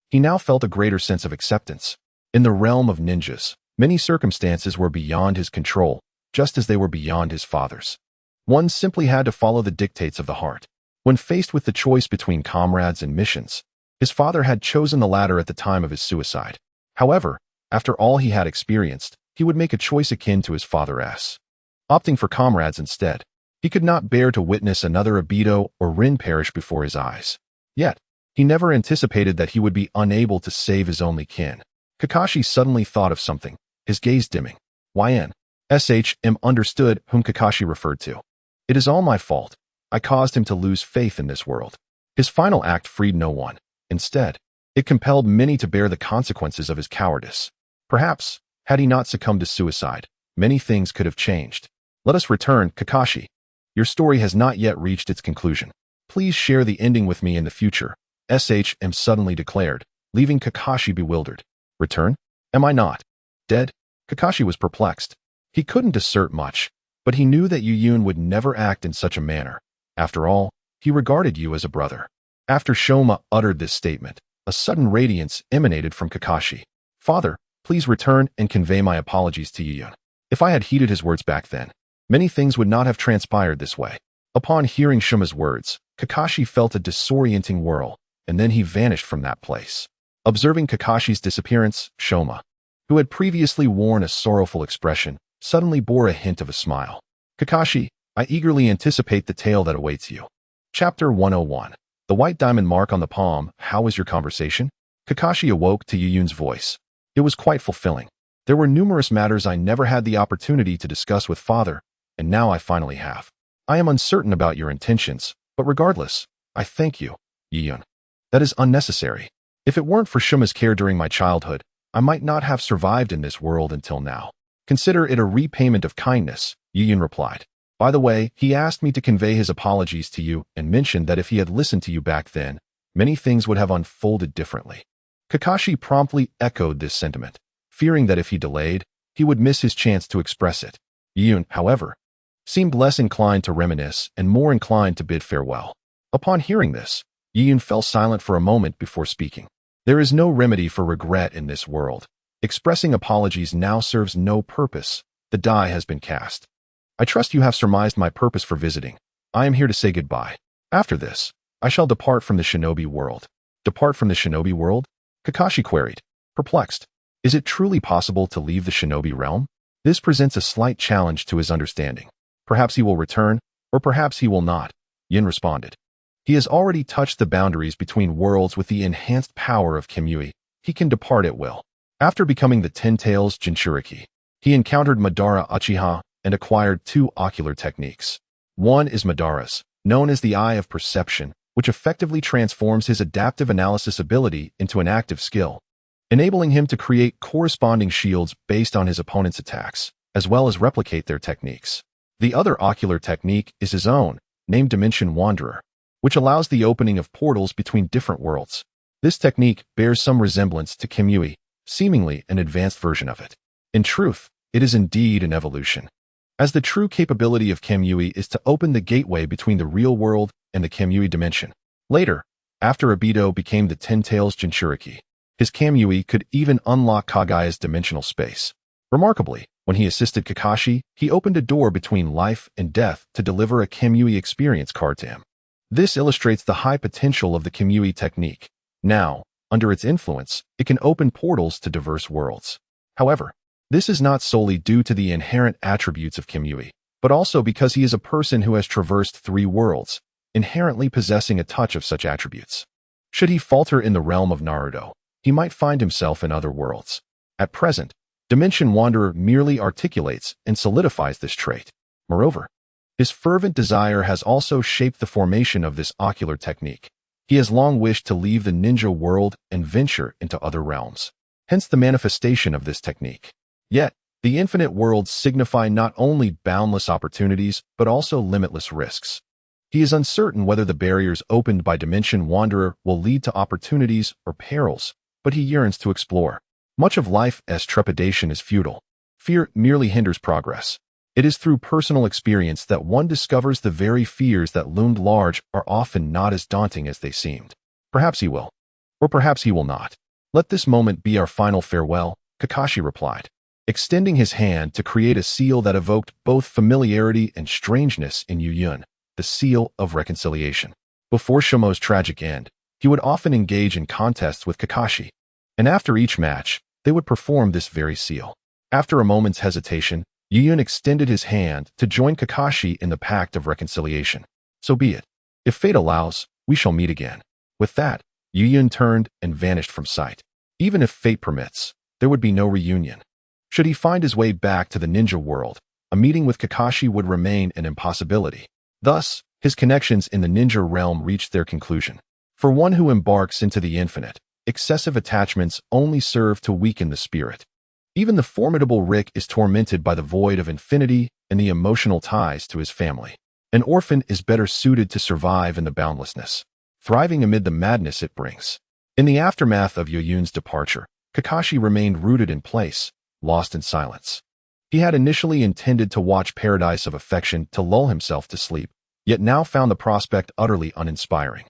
he now felt a greater sense of acceptance. In the realm of ninjas, many circumstances were beyond his control, just as they were beyond his father's. One simply had to follow the dictates of the heart. When faced with the choice between comrades and missions, his father had chosen the latter at the time of his suicide. However, after all he had experienced, he would make a choice akin to his father's, opting for comrades instead. He could not bear to witness another Obito or Rin perish before his eyes. Yet, he He never anticipated that he would be unable to save his only kin. Kakashi suddenly thought of something, his gaze dimming. YN. SHM understood whom Kakashi referred to. It is all my fault. I caused him to lose faith in this world. His final act freed no one. Instead, it compelled many to bear the consequences of his cowardice. Perhaps, had he not succumbed to suicide, many things could have changed. Let us return, Kakashi. Your story has not yet reached its conclusion. Please share the ending with me in the future, SHM suddenly declared, leaving Kakashi bewildered. Return? Am I not dead? Kakashi was perplexed. He couldn't assert much, but he knew that Yuyun would never act in such a manner. After all, he regarded you as a brother. After Shoma uttered this statement, a sudden radiance emanated from Kakashi. Father, please return and convey my apologies to Yuyun. If I had heeded his words back then, many things would not have transpired this way. Upon hearing Shoma's words, Kakashi felt a disorienting whirl, and then he vanished from that place. Observing Kakashi's disappearance, Shoma, who had previously worn a sorrowful expression, suddenly bore a hint of a smile. Kakashi, I eagerly anticipate the tale that awaits you. Chapter 101. The white diamond mark on the palm. How was your conversation? Kakashi awoke to Yuyun's voice. It was quite fulfilling. There were numerous matters I never had the opportunity to discuss with father, and now I finally have. I am uncertain about your intentions, but regardless, I thank you, Yuyun. That is unnecessary. If it weren't for Shuma's care during my childhood, I might not have survived in this world until now. Consider it a repayment of kindness, Yuyun replied. By the way, he asked me to convey his apologies to you and mentioned that if he had listened to you back then, many things would have unfolded differently. Kakashi promptly echoed this sentiment, fearing that if he delayed, he would miss his chance to express it. Yuyun, however, seemed less inclined to reminisce and more inclined to bid farewell. Upon hearing this, Yuyun fell silent for a moment before speaking. There is no remedy for regret in this world. Expressing apologies now serves no purpose. The die has been cast. I trust you have surmised my purpose for visiting. I am here to say goodbye. After this, I shall depart from the shinobi world. Depart from the shinobi world? Kakashi queried, perplexed. Is it truly possible to leave the shinobi realm? This presents a slight challenge to his understanding. Perhaps he will return, or perhaps he will not, Yin responded. He has already touched the boundaries between worlds with the enhanced power of Kimui. He can depart at will. After becoming the Ten Tails Jinchuriki, he encountered Madara Uchiha and acquired two ocular techniques. One is Madara's, known as the Eye of Perception, which effectively transforms his adaptive analysis ability into an active skill, enabling him to create corresponding shields based on his opponent's attacks, as well as replicate their techniques. The other ocular technique is his own, named Dimension Wanderer, which allows the opening of portals between different worlds. This technique bears some resemblance to Kimui, seemingly an advanced version of it. In truth, it is indeed an evolution, as the true capability of Kimui is to open the gateway between the real world and the Kimui dimension. Later, after Obito became the Ten Tails Jinchuriki, his Kamui could even unlock Kagaya's dimensional space. Remarkably, when he assisted Kakashi, he opened a door between life and death to deliver a Kimui experience card to him. This illustrates the high potential of the Kimui technique. Now, under its influence, it can open portals to diverse worlds. However, this is not solely due to the inherent attributes of Kimui, but also because he is a person who has traversed three worlds, inherently possessing a touch of such attributes. Should he falter in the realm of Naruto, he might find himself in other worlds. At present, Dimension Wanderer merely articulates and solidifies this trait. Moreover, his fervent desire has also shaped the formation of this ocular technique. He has long wished to leave the ninja world and venture into other realms, hence the manifestation of this technique. Yet, the infinite worlds signify not only boundless opportunities, but also limitless risks. He is uncertain whether the barriers opened by Dimension Wanderer will lead to opportunities or perils, but he yearns to explore. Much of life's trepidation is futile. Fear merely hinders progress. It is through personal experience that one discovers the very fears that loomed large are often not as daunting as they seemed. Perhaps he will, or perhaps he will not. Let this moment be our final farewell, Kakashi replied, extending his hand to create a seal that evoked both familiarity and strangeness in Yuyun, the seal of reconciliation. Before Shomo's tragic end, he would often engage in contests with Kakashi, and after each match, they would perform this very seal. After a moment's hesitation, Yuyun extended his hand to join Kakashi in the pact of reconciliation. So be it. If fate allows, we shall meet again. With that, Yuyun turned and vanished from sight. Even if fate permits, there would be no reunion. Should he find his way back to the ninja world, a meeting with Kakashi would remain an impossibility. Thus, his connections in the ninja realm reached their conclusion. For one who embarks into the infinite, excessive attachments only serve to weaken the spirit. Even the formidable Rick is tormented by the void of infinity and the emotional ties to his family. An orphan is better suited to survive in the boundlessness, thriving amid the madness it brings. In the aftermath of Yuyun's departure, Kakashi remained rooted in place, lost in silence. He had initially intended to watch Paradise of Affection to lull himself to sleep, yet now found the prospect utterly uninspiring.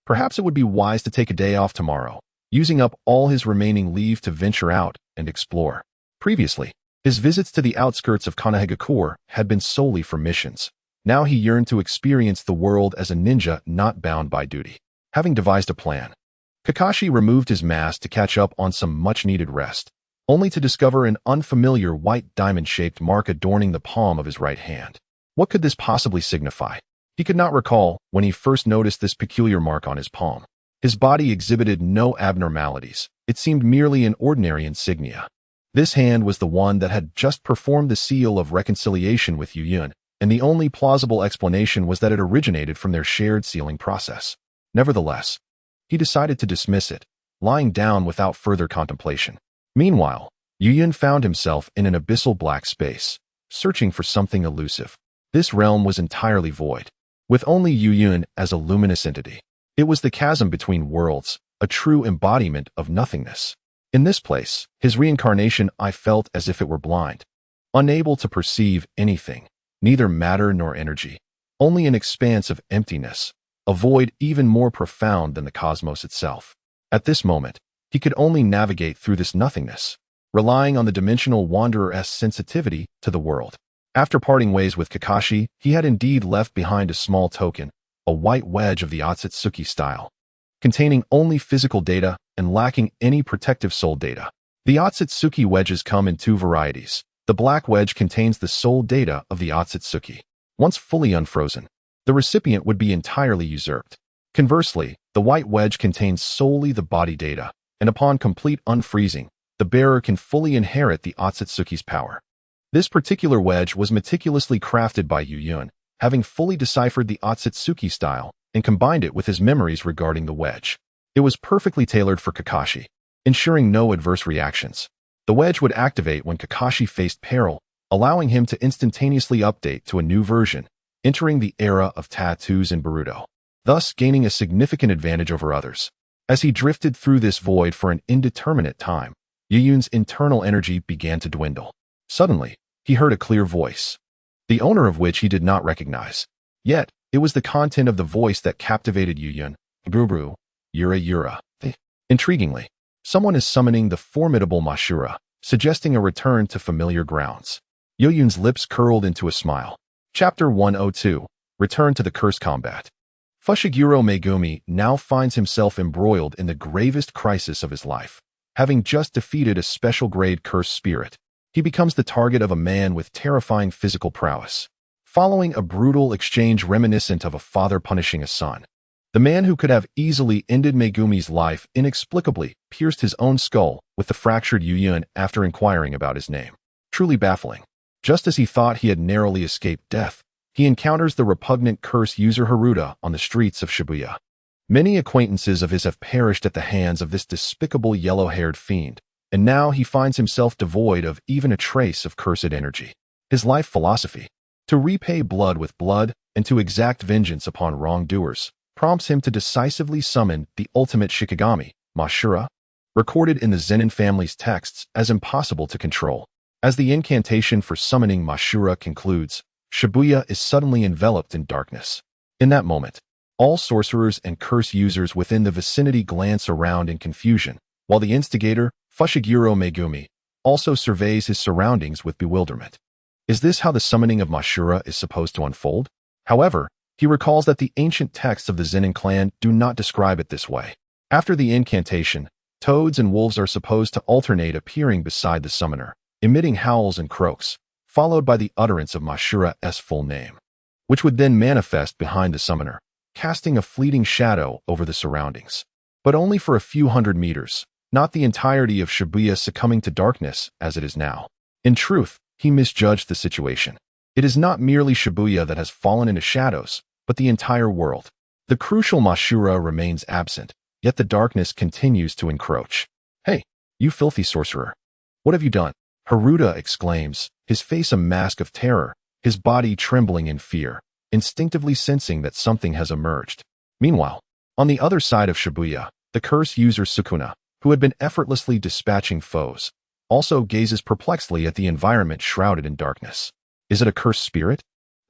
Perhaps it would be wise to take a day off tomorrow, using up all his remaining leave to venture out and explore. Previously, his visits to the outskirts of Konohagakure had been solely for missions. Now he yearned to experience the world as a ninja not bound by duty. Having devised a plan, Kakashi removed his mask to catch up on some much-needed rest, only to discover an unfamiliar white diamond-shaped mark adorning the palm of his right hand. What could this possibly signify? He could not recall when he first noticed this peculiar mark on his palm. His body exhibited no abnormalities. It seemed merely an ordinary insignia. This hand was the one that had just performed the seal of reconciliation with Yuyun, and the only plausible explanation was that it originated from their shared sealing process. Nevertheless, he decided to dismiss it, lying down without further contemplation. Meanwhile, Yuyun found himself in an abyssal black space, searching for something elusive. This realm was entirely void, with only Yuyun as a luminous entity. It was the chasm between worlds, a true embodiment of nothingness. In this place, his reincarnation, I felt as if it were blind, unable to perceive anything, neither matter nor energy, only an expanse of emptiness, a void even more profound than the cosmos itself. At this moment, he could only navigate through this nothingness, relying on the dimensional wanderer's sensitivity to the world. After parting ways with Kakashi, he had indeed left behind a small token, a white wedge of the Otsutsuki style, containing only physical data and lacking any protective soul data. The Otsutsuki wedges come in two varieties. The black wedge contains the soul data of the Otsutsuki. Once fully unfrozen, the recipient would be entirely usurped. Conversely, the white wedge contains solely the body data, and upon complete unfreezing, the bearer can fully inherit the Otsutsuki's power. This particular wedge was meticulously crafted by Yuyun, having fully deciphered the Otsutsuki style and combined it with his memories regarding the wedge. It was perfectly tailored for Kakashi, ensuring no adverse reactions. The wedge would activate when Kakashi faced peril, allowing him to instantaneously update to a new version, entering the era of tattoos in Boruto, thus gaining a significant advantage over others. As he drifted through this void for an indeterminate time, Yuyun's internal energy began to dwindle. Suddenly, he heard a clear voice, the owner of which he did not recognize. Yet, it was the content of the voice that captivated Yuyun. Bru-bru, Yura. Intriguingly, someone is summoning the formidable Mashura, suggesting a return to familiar grounds. Yuyun's lips curled into a smile. Chapter 102, Return to the Curse Combat. Fushiguro Megumi now finds himself embroiled in the gravest crisis of his life. Having just defeated a special-grade cursed spirit, he becomes the target of a man with terrifying physical prowess. Following a brutal exchange reminiscent of a father punishing a son, the man who could have easily ended Megumi's life inexplicably pierced his own skull with the fractured Yuyun after inquiring about his name. Truly baffling. Just as he thought he had narrowly escaped death, he encounters the repugnant curse user Haruta on the streets of Shibuya. Many acquaintances of his have perished at the hands of this despicable yellow-haired fiend, and now he finds himself devoid of even a trace of cursed energy. His life philosophy, to repay blood with blood and to exact vengeance upon wrongdoers, prompts him to decisively summon the ultimate Shikigami, Mashura, recorded in the Zenin family's texts as impossible to control. As the incantation for summoning Mashura concludes, Shibuya is suddenly enveloped in darkness. In that moment, all sorcerers and curse users within the vicinity glance around in confusion, while the instigator, Fushiguro Megumi, also surveys his surroundings with bewilderment. Is this how the summoning of Mashura is supposed to unfold? However, he recalls that the ancient texts of the Zenin clan do not describe it this way. After the incantation, toads and wolves are supposed to alternate appearing beside the summoner, emitting howls and croaks, followed by the utterance of Mashura's full name, which would then manifest behind the summoner, casting a fleeting shadow over the surroundings. but only for a few hundred meters, not the entirety of Shibuya succumbing to darkness as it is now. In truth, he misjudged the situation. It is not merely Shibuya that has fallen into shadows, but the entire world. The crucial Mashura remains absent, yet the darkness continues to encroach. Hey, you filthy sorcerer. What have you done? Haruta exclaims, his face a mask of terror, his body trembling in fear, instinctively sensing that something has emerged. Meanwhile, on the other side of Shibuya, the curse user Sukuna, who had been effortlessly dispatching foes, also gazes perplexedly at the environment shrouded in darkness. Is it a cursed spirit?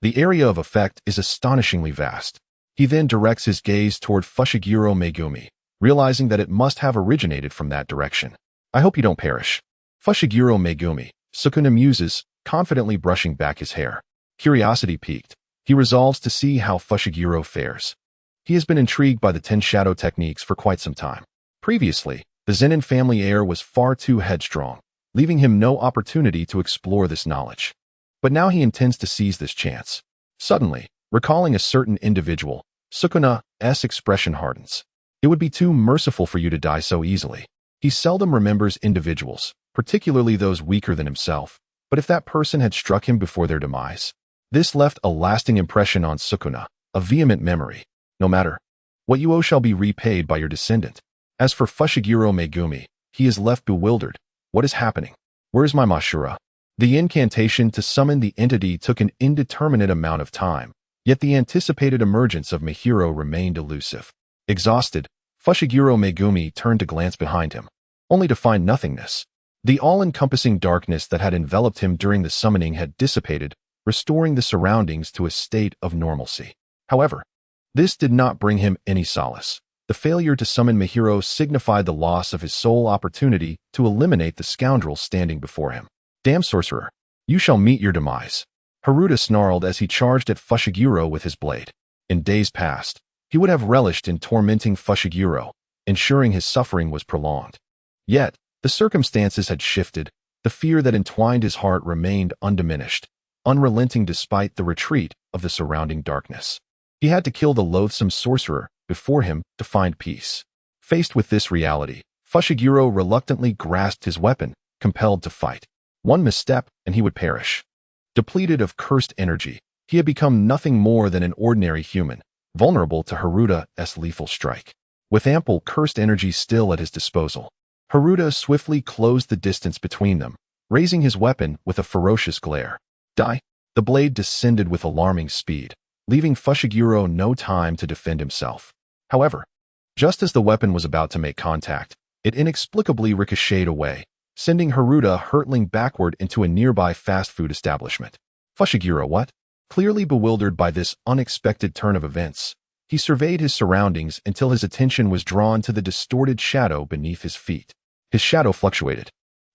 The area of effect is astonishingly vast. He then directs his gaze toward Fushiguro Megumi, realizing that it must have originated from that direction. I hope you don't perish. Fushiguro Megumi, Sukuna muses, confidently brushing back his hair. Curiosity piqued, he resolves to see how Fushiguro fares. He has been intrigued by the 10 shadow techniques for quite some time. Previously, the Zenin family heir was far too headstrong, leaving him no opportunity to explore this knowledge. But now he intends to seize this chance. Suddenly, recalling a certain individual, Sukuna's expression hardens. It would be too merciful for you to die so easily. He seldom remembers individuals, particularly those weaker than himself, but if that person had struck him before their demise, this left a lasting impression on Sukuna, a vehement memory. No matter what you owe shall be repaid by your descendant. As for Fushiguro Megumi, he is left bewildered. What is happening? Where is my Mashura? The incantation to summon the entity took an indeterminate amount of time, yet the anticipated emergence of Mihiro remained elusive. Exhausted, Fushiguro Megumi turned to glance behind him, only to find nothingness. The all-encompassing darkness that had enveloped him during the summoning had dissipated, restoring the surroundings to a state of normalcy. However, this did not bring him any solace. The failure to summon Mihiro signified the loss of his sole opportunity to eliminate the scoundrel standing before him. Damn sorcerer, you shall meet your demise. Haruta snarled as he charged at Fushiguro with his blade. In days past, he would have relished in tormenting Fushiguro, ensuring his suffering was prolonged. Yet, the circumstances had shifted. The fear that entwined his heart remained undiminished, unrelenting despite the retreat of the surrounding darkness. He had to kill the loathsome sorcerer before him to find peace. Faced with this reality, Fushiguro reluctantly grasped his weapon, compelled to fight. One misstep, and he would perish. Depleted of cursed energy, he had become nothing more than an ordinary human, vulnerable to Haruta's lethal strike. With ample cursed energy still at his disposal, Haruta swiftly closed the distance between them, raising his weapon with a ferocious glare. Die! The blade descended with alarming speed, leaving Fushiguro no time to defend himself. However, just as the weapon was about to make contact, it inexplicably ricocheted away, sending Haruta hurtling backward into a nearby fast food establishment. Fushiguro what? Clearly bewildered by this unexpected turn of events, he surveyed his surroundings until his attention was drawn to the distorted shadow beneath his feet. His shadow fluctuated,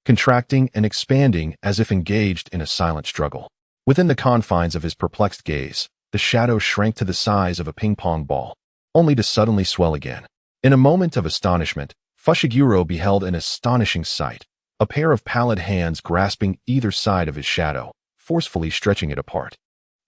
contracting and expanding as if engaged in a silent struggle. Within the confines of his perplexed gaze, the shadow shrank to the size of a ping-pong ball, only to suddenly swell again. In a moment of astonishment, Fushiguro beheld an astonishing sight, a pair of pallid hands grasping either side of his shadow, forcefully stretching it apart.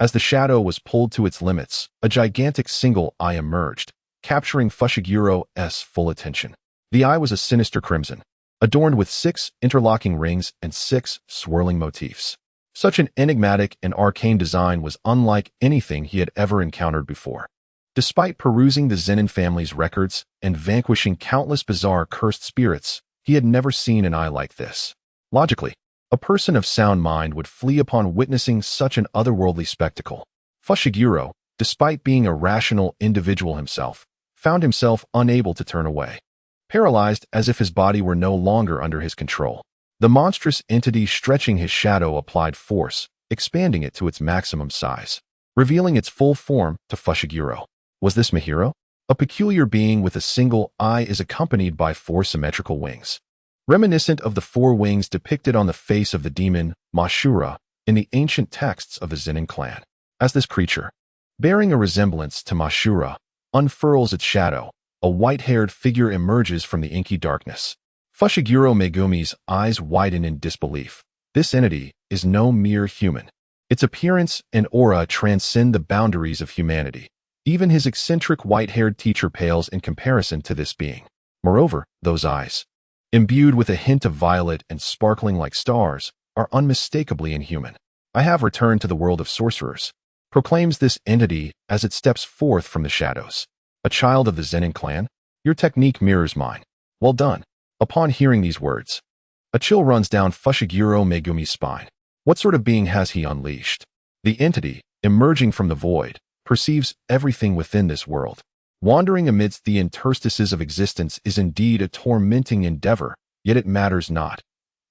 As the shadow was pulled to its limits, a gigantic single eye emerged, capturing Fushiguro's full attention. The eye was a sinister crimson, adorned with 6 interlocking rings and 6 swirling motifs. Such an enigmatic and arcane design was unlike anything he had ever encountered before. Despite perusing the Zenin family's records and vanquishing countless bizarre cursed spirits, he had never seen an eye like this. Logically, a person of sound mind would flee upon witnessing such an otherworldly spectacle. Fushiguro, despite being a rational individual himself, found himself unable to turn away, paralyzed as if his body were no longer under his control. The monstrous entity stretching his shadow applied force, expanding it to its maximum size, revealing its full form to Fushiguro. Was this Mihiro? A peculiar being with a single eye is accompanied by 4 symmetrical wings, reminiscent of the 4 wings depicted on the face of the demon Mashura in the ancient texts of the Zenin clan. As this creature, bearing a resemblance to Mashura, unfurls its shadow, a white-haired figure emerges from the inky darkness. Fushiguro Megumi's eyes widen in disbelief. This entity is no mere human. Its appearance and aura transcend the boundaries of humanity. Even his eccentric white-haired teacher pales in comparison to this being. Moreover, those eyes, imbued with a hint of violet and sparkling like stars, are unmistakably inhuman. I have returned to the world of sorcerers, proclaims this entity as it steps forth from the shadows. A child of the Zenin clan? Your technique mirrors mine. Well done. Upon hearing these words, a chill runs down Fushiguro Megumi's spine. What sort of being has he unleashed? The entity, emerging from the void, perceives everything within this world. Wandering amidst the interstices of existence is indeed a tormenting endeavor, yet it matters not.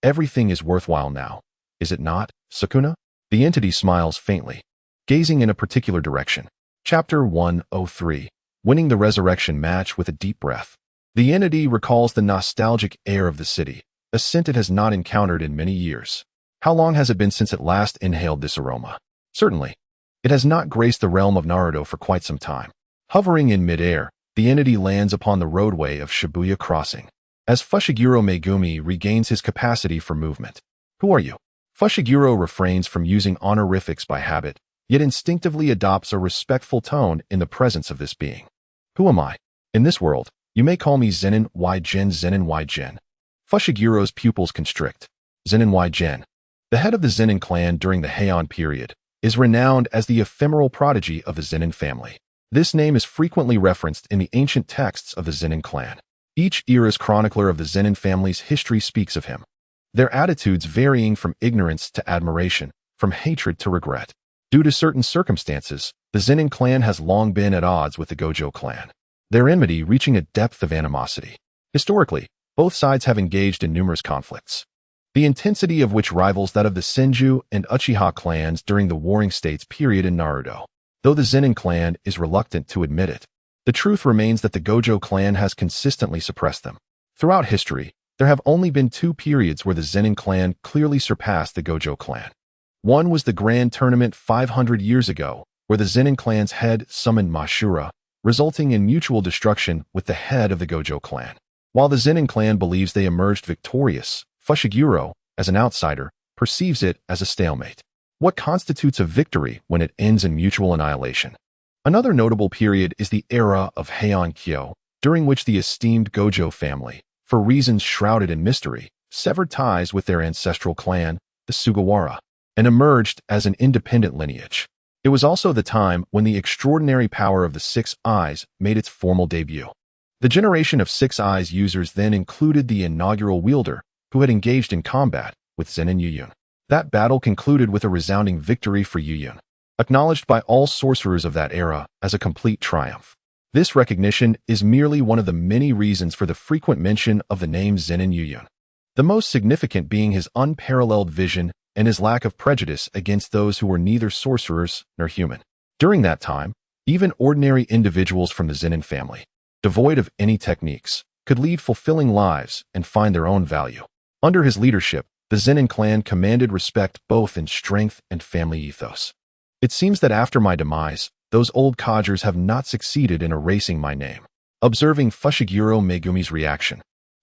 Everything is worthwhile now. Is it not, Sukuna? The entity smiles faintly, gazing in a particular direction. Chapter 103. Winning the resurrection match with a deep breath. The entity recalls the nostalgic air of the city, a scent it has not encountered in many years. How long has it been since it last inhaled this aroma? Certainly, it has not graced the realm of Naruto for quite some time. Hovering in midair, the entity lands upon the roadway of Shibuya Crossing. As Fushiguro Megumi regains his capacity for movement. Who are you? Fushiguro refrains from using honorifics by habit, yet instinctively adopts a respectful tone in the presence of this being. Who am I? In this world, you may call me Zenin Y-Gen Zenin Y-Gen. Fushigiro's pupils constrict. Zenin Y-Gen, the head of the Zenin clan during the Heian period, is renowned as the ephemeral prodigy of the Zenin family. This name is frequently referenced in the ancient texts of the Zenin clan. Each era's chronicler of the Zenin family's history speaks of him. Their attitudes varying from ignorance to admiration, from hatred to regret. Due to certain circumstances, the Zenin clan has long been at odds with the Gojo clan, their enmity reaching a depth of animosity. Historically, both sides have engaged in numerous conflicts, the intensity of which rivals that of the Senju and Uchiha clans during the Warring States period in Naruto. Though the Zenin clan is reluctant to admit it, the truth remains that the Gojo clan has consistently suppressed them. Throughout history, there have only been two periods where the Zenin clan clearly surpassed the Gojo clan. One was the Grand Tournament 500 years ago, where the Zenin clan's head summoned Mashura, resulting in mutual destruction with the head of the Gojo clan. While the Zenin clan believes they emerged victorious, Fushiguro, as an outsider, perceives it as a stalemate. What constitutes a victory when it ends in mutual annihilation? Another notable period is the era of Heian Kyo, during which the esteemed Gojo family, for reasons shrouded in mystery, severed ties with their ancestral clan, the Sugawara, and emerged as an independent lineage. It was also the time when the extraordinary power of the Six Eyes made its formal debut. The generation of Six Eyes users then included the inaugural wielder, who had engaged in combat with Zenin Yuyun. That battle concluded with a resounding victory for Yuyun, acknowledged by all sorcerers of that era as a complete triumph. This recognition is merely one of the many reasons for the frequent mention of the name Zenin Yuyun, the most significant being his unparalleled vision and his lack of prejudice against those who were neither sorcerers nor human. During that time, even ordinary individuals from the Zenin family, devoid of any techniques, could lead fulfilling lives and find their own value. Under his leadership, the Zenin clan commanded respect both in strength and family ethos. It seems that after my demise, those old codgers have not succeeded in erasing my name. Observing Fushiguro Megumi's reaction,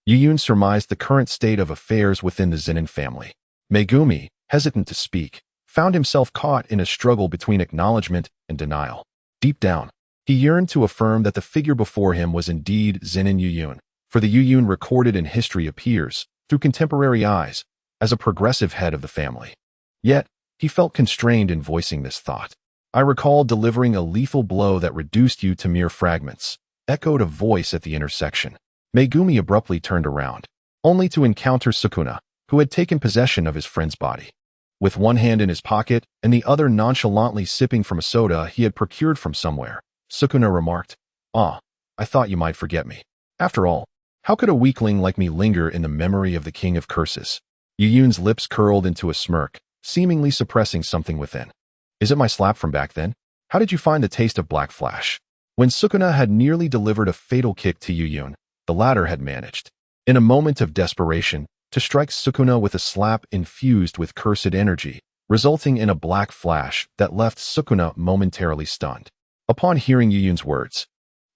Yuyun surmised the current state of affairs within the Zenin family. Megumi, hesitant to speak, found himself caught in a struggle between acknowledgement and denial. Deep down, he yearned to affirm that the figure before him was indeed Zenin Yuyun, for the Yuyun recorded in history appears, through contemporary eyes, as a progressive head of the family. Yet, he felt constrained in voicing this thought. I recall delivering a lethal blow that reduced you to mere fragments, echoed a voice at the intersection. Megumi abruptly turned around, only to encounter Sukuna, who had taken possession of his friend's body. With one hand in his pocket and the other nonchalantly sipping from a soda he had procured from somewhere, Sukuna remarked, "Ah, I thought you might forget me. After all, how could a weakling like me linger in the memory of the King of Curses?" Yuyun's lips curled into a smirk, seemingly suppressing something within. "Is it my slap from back then? How did you find the taste of Black Flash?" When Sukuna had nearly delivered a fatal kick to Yuyun, the latter had managed, in a moment of desperation, to strike Sukuna with a slap infused with cursed energy, resulting in a black flash that left Sukuna momentarily stunned. Upon hearing Yuyun's words,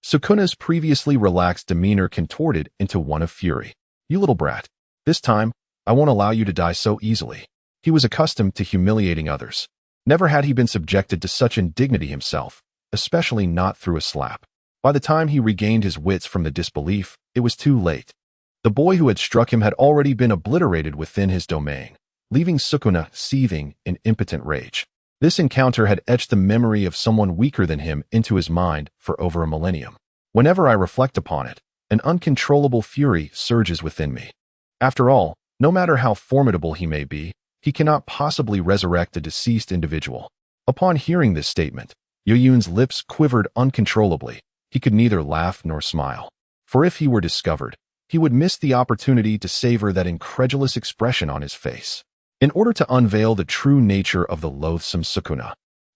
Sukuna's previously relaxed demeanor contorted into one of fury. "You little brat. This time, I won't allow you to die so easily." He was accustomed to humiliating others. Never had he been subjected to such indignity himself, especially not through a slap. By the time he regained his wits from the disbelief, it was too late. The boy who had struck him had already been obliterated within his domain, leaving Sukuna seething in impotent rage. This encounter had etched the memory of someone weaker than him into his mind for over a millennium. Whenever I reflect upon it, an uncontrollable fury surges within me. After all, no matter how formidable he may be, he cannot possibly resurrect a deceased individual. Upon hearing this statement, Yuyun's lips quivered uncontrollably. He could neither laugh nor smile. For if he were discovered, he would miss the opportunity to savor that incredulous expression on his face. In order to unveil the true nature of the loathsome Sukuna,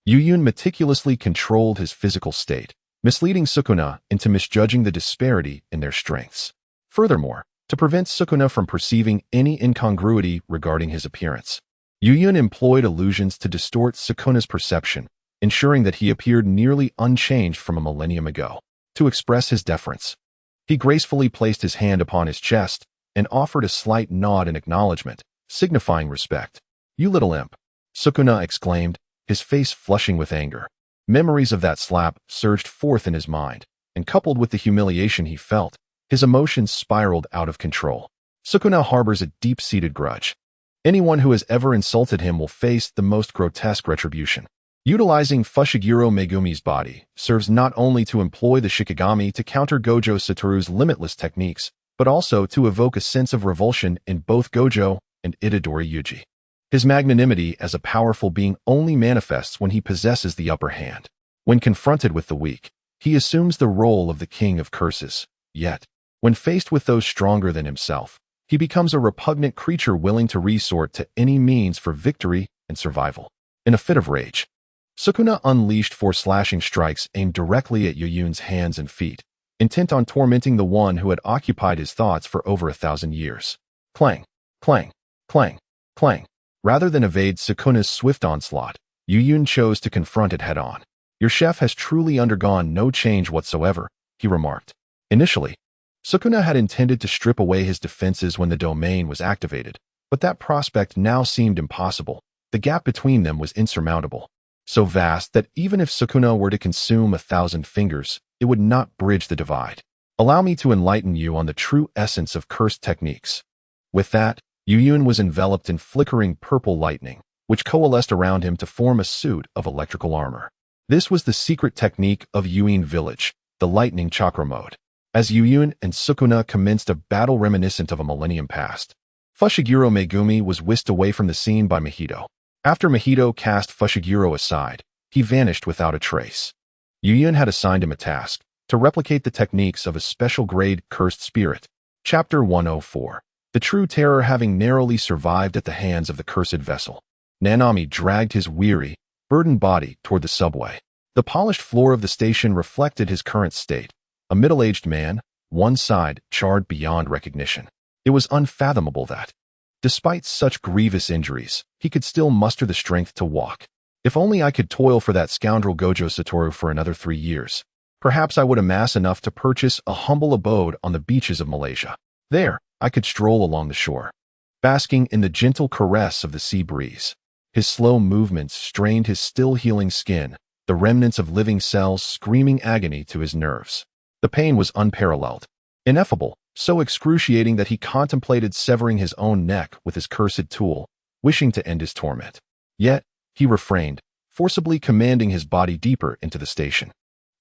Yuyun meticulously controlled his physical state, misleading Sukuna into misjudging the disparity in their strengths. Furthermore, to prevent Sukuna from perceiving any incongruity regarding his appearance, Yuyun employed illusions to distort Sukuna's perception, ensuring that he appeared nearly unchanged from a millennium ago. To express his deference, he gracefully placed his hand upon his chest and offered a slight nod in acknowledgement, signifying respect. "You little imp," Sukuna exclaimed, his face flushing with anger. Memories of that slap surged forth in his mind, and coupled with the humiliation he felt, his emotions spiraled out of control. Sukuna harbors a deep-seated grudge. Anyone who has ever insulted him will face the most grotesque retribution. Utilizing Fushiguro Megumi's body serves not only to employ the Shikigami to counter Gojo Satoru's limitless techniques, but also to evoke a sense of revulsion in both Gojo and Itadori Yuji. His magnanimity as a powerful being only manifests when he possesses the upper hand. When confronted with the weak, he assumes the role of the king of curses. Yet, when faced with those stronger than himself, he becomes a repugnant creature willing to resort to any means for victory and survival. In a fit of rage, Sukuna unleashed 4 slashing strikes aimed directly at Yuyun's hands and feet, intent on tormenting the one who had occupied his thoughts for over 1,000 years. Clang, clang, clang, clang. Rather than evade Sukuna's swift onslaught, Yuyun chose to confront it head-on. "Your chef has truly undergone no change whatsoever," he remarked. Initially, Sukuna had intended to strip away his defenses when the domain was activated, but that prospect now seemed impossible. The gap between them was insurmountable. So vast that even if Sukuna were to consume 1,000 fingers, it would not bridge the divide. "Allow me to enlighten you on the true essence of cursed techniques." With that, Yuyun was enveloped in flickering purple lightning, which coalesced around him to form a suit of electrical armor. This was the secret technique of Yuyun Village, the lightning chakra mode. As Yuyun and Sukuna commenced a battle reminiscent of a millennium past, Fushiguro Megumi was whisked away from the scene by Mahito. After Mahito cast Fushiguro aside, he vanished without a trace. Yuyun had assigned him a task, to replicate the techniques of a special-grade cursed spirit. Chapter 104. The true terror having narrowly survived at the hands of the cursed vessel. Nanami dragged his weary, burdened body toward the subway. The polished floor of the station reflected his current state. A middle-aged man, one side charred beyond recognition. It was unfathomable that, despite such grievous injuries, he could still muster the strength to walk. If only I could toil for that scoundrel Gojo Satoru for another 3 years. Perhaps I would amass enough to purchase a humble abode on the beaches of Malaysia. There, I could stroll along the shore, basking in the gentle caress of the sea breeze. His slow movements strained his still-healing skin, the remnants of living cells screaming agony to his nerves. The pain was unparalleled, ineffable, so excruciating that he contemplated severing his own neck with his cursed tool, wishing to end his torment. Yet, he refrained, forcibly commanding his body deeper into the station.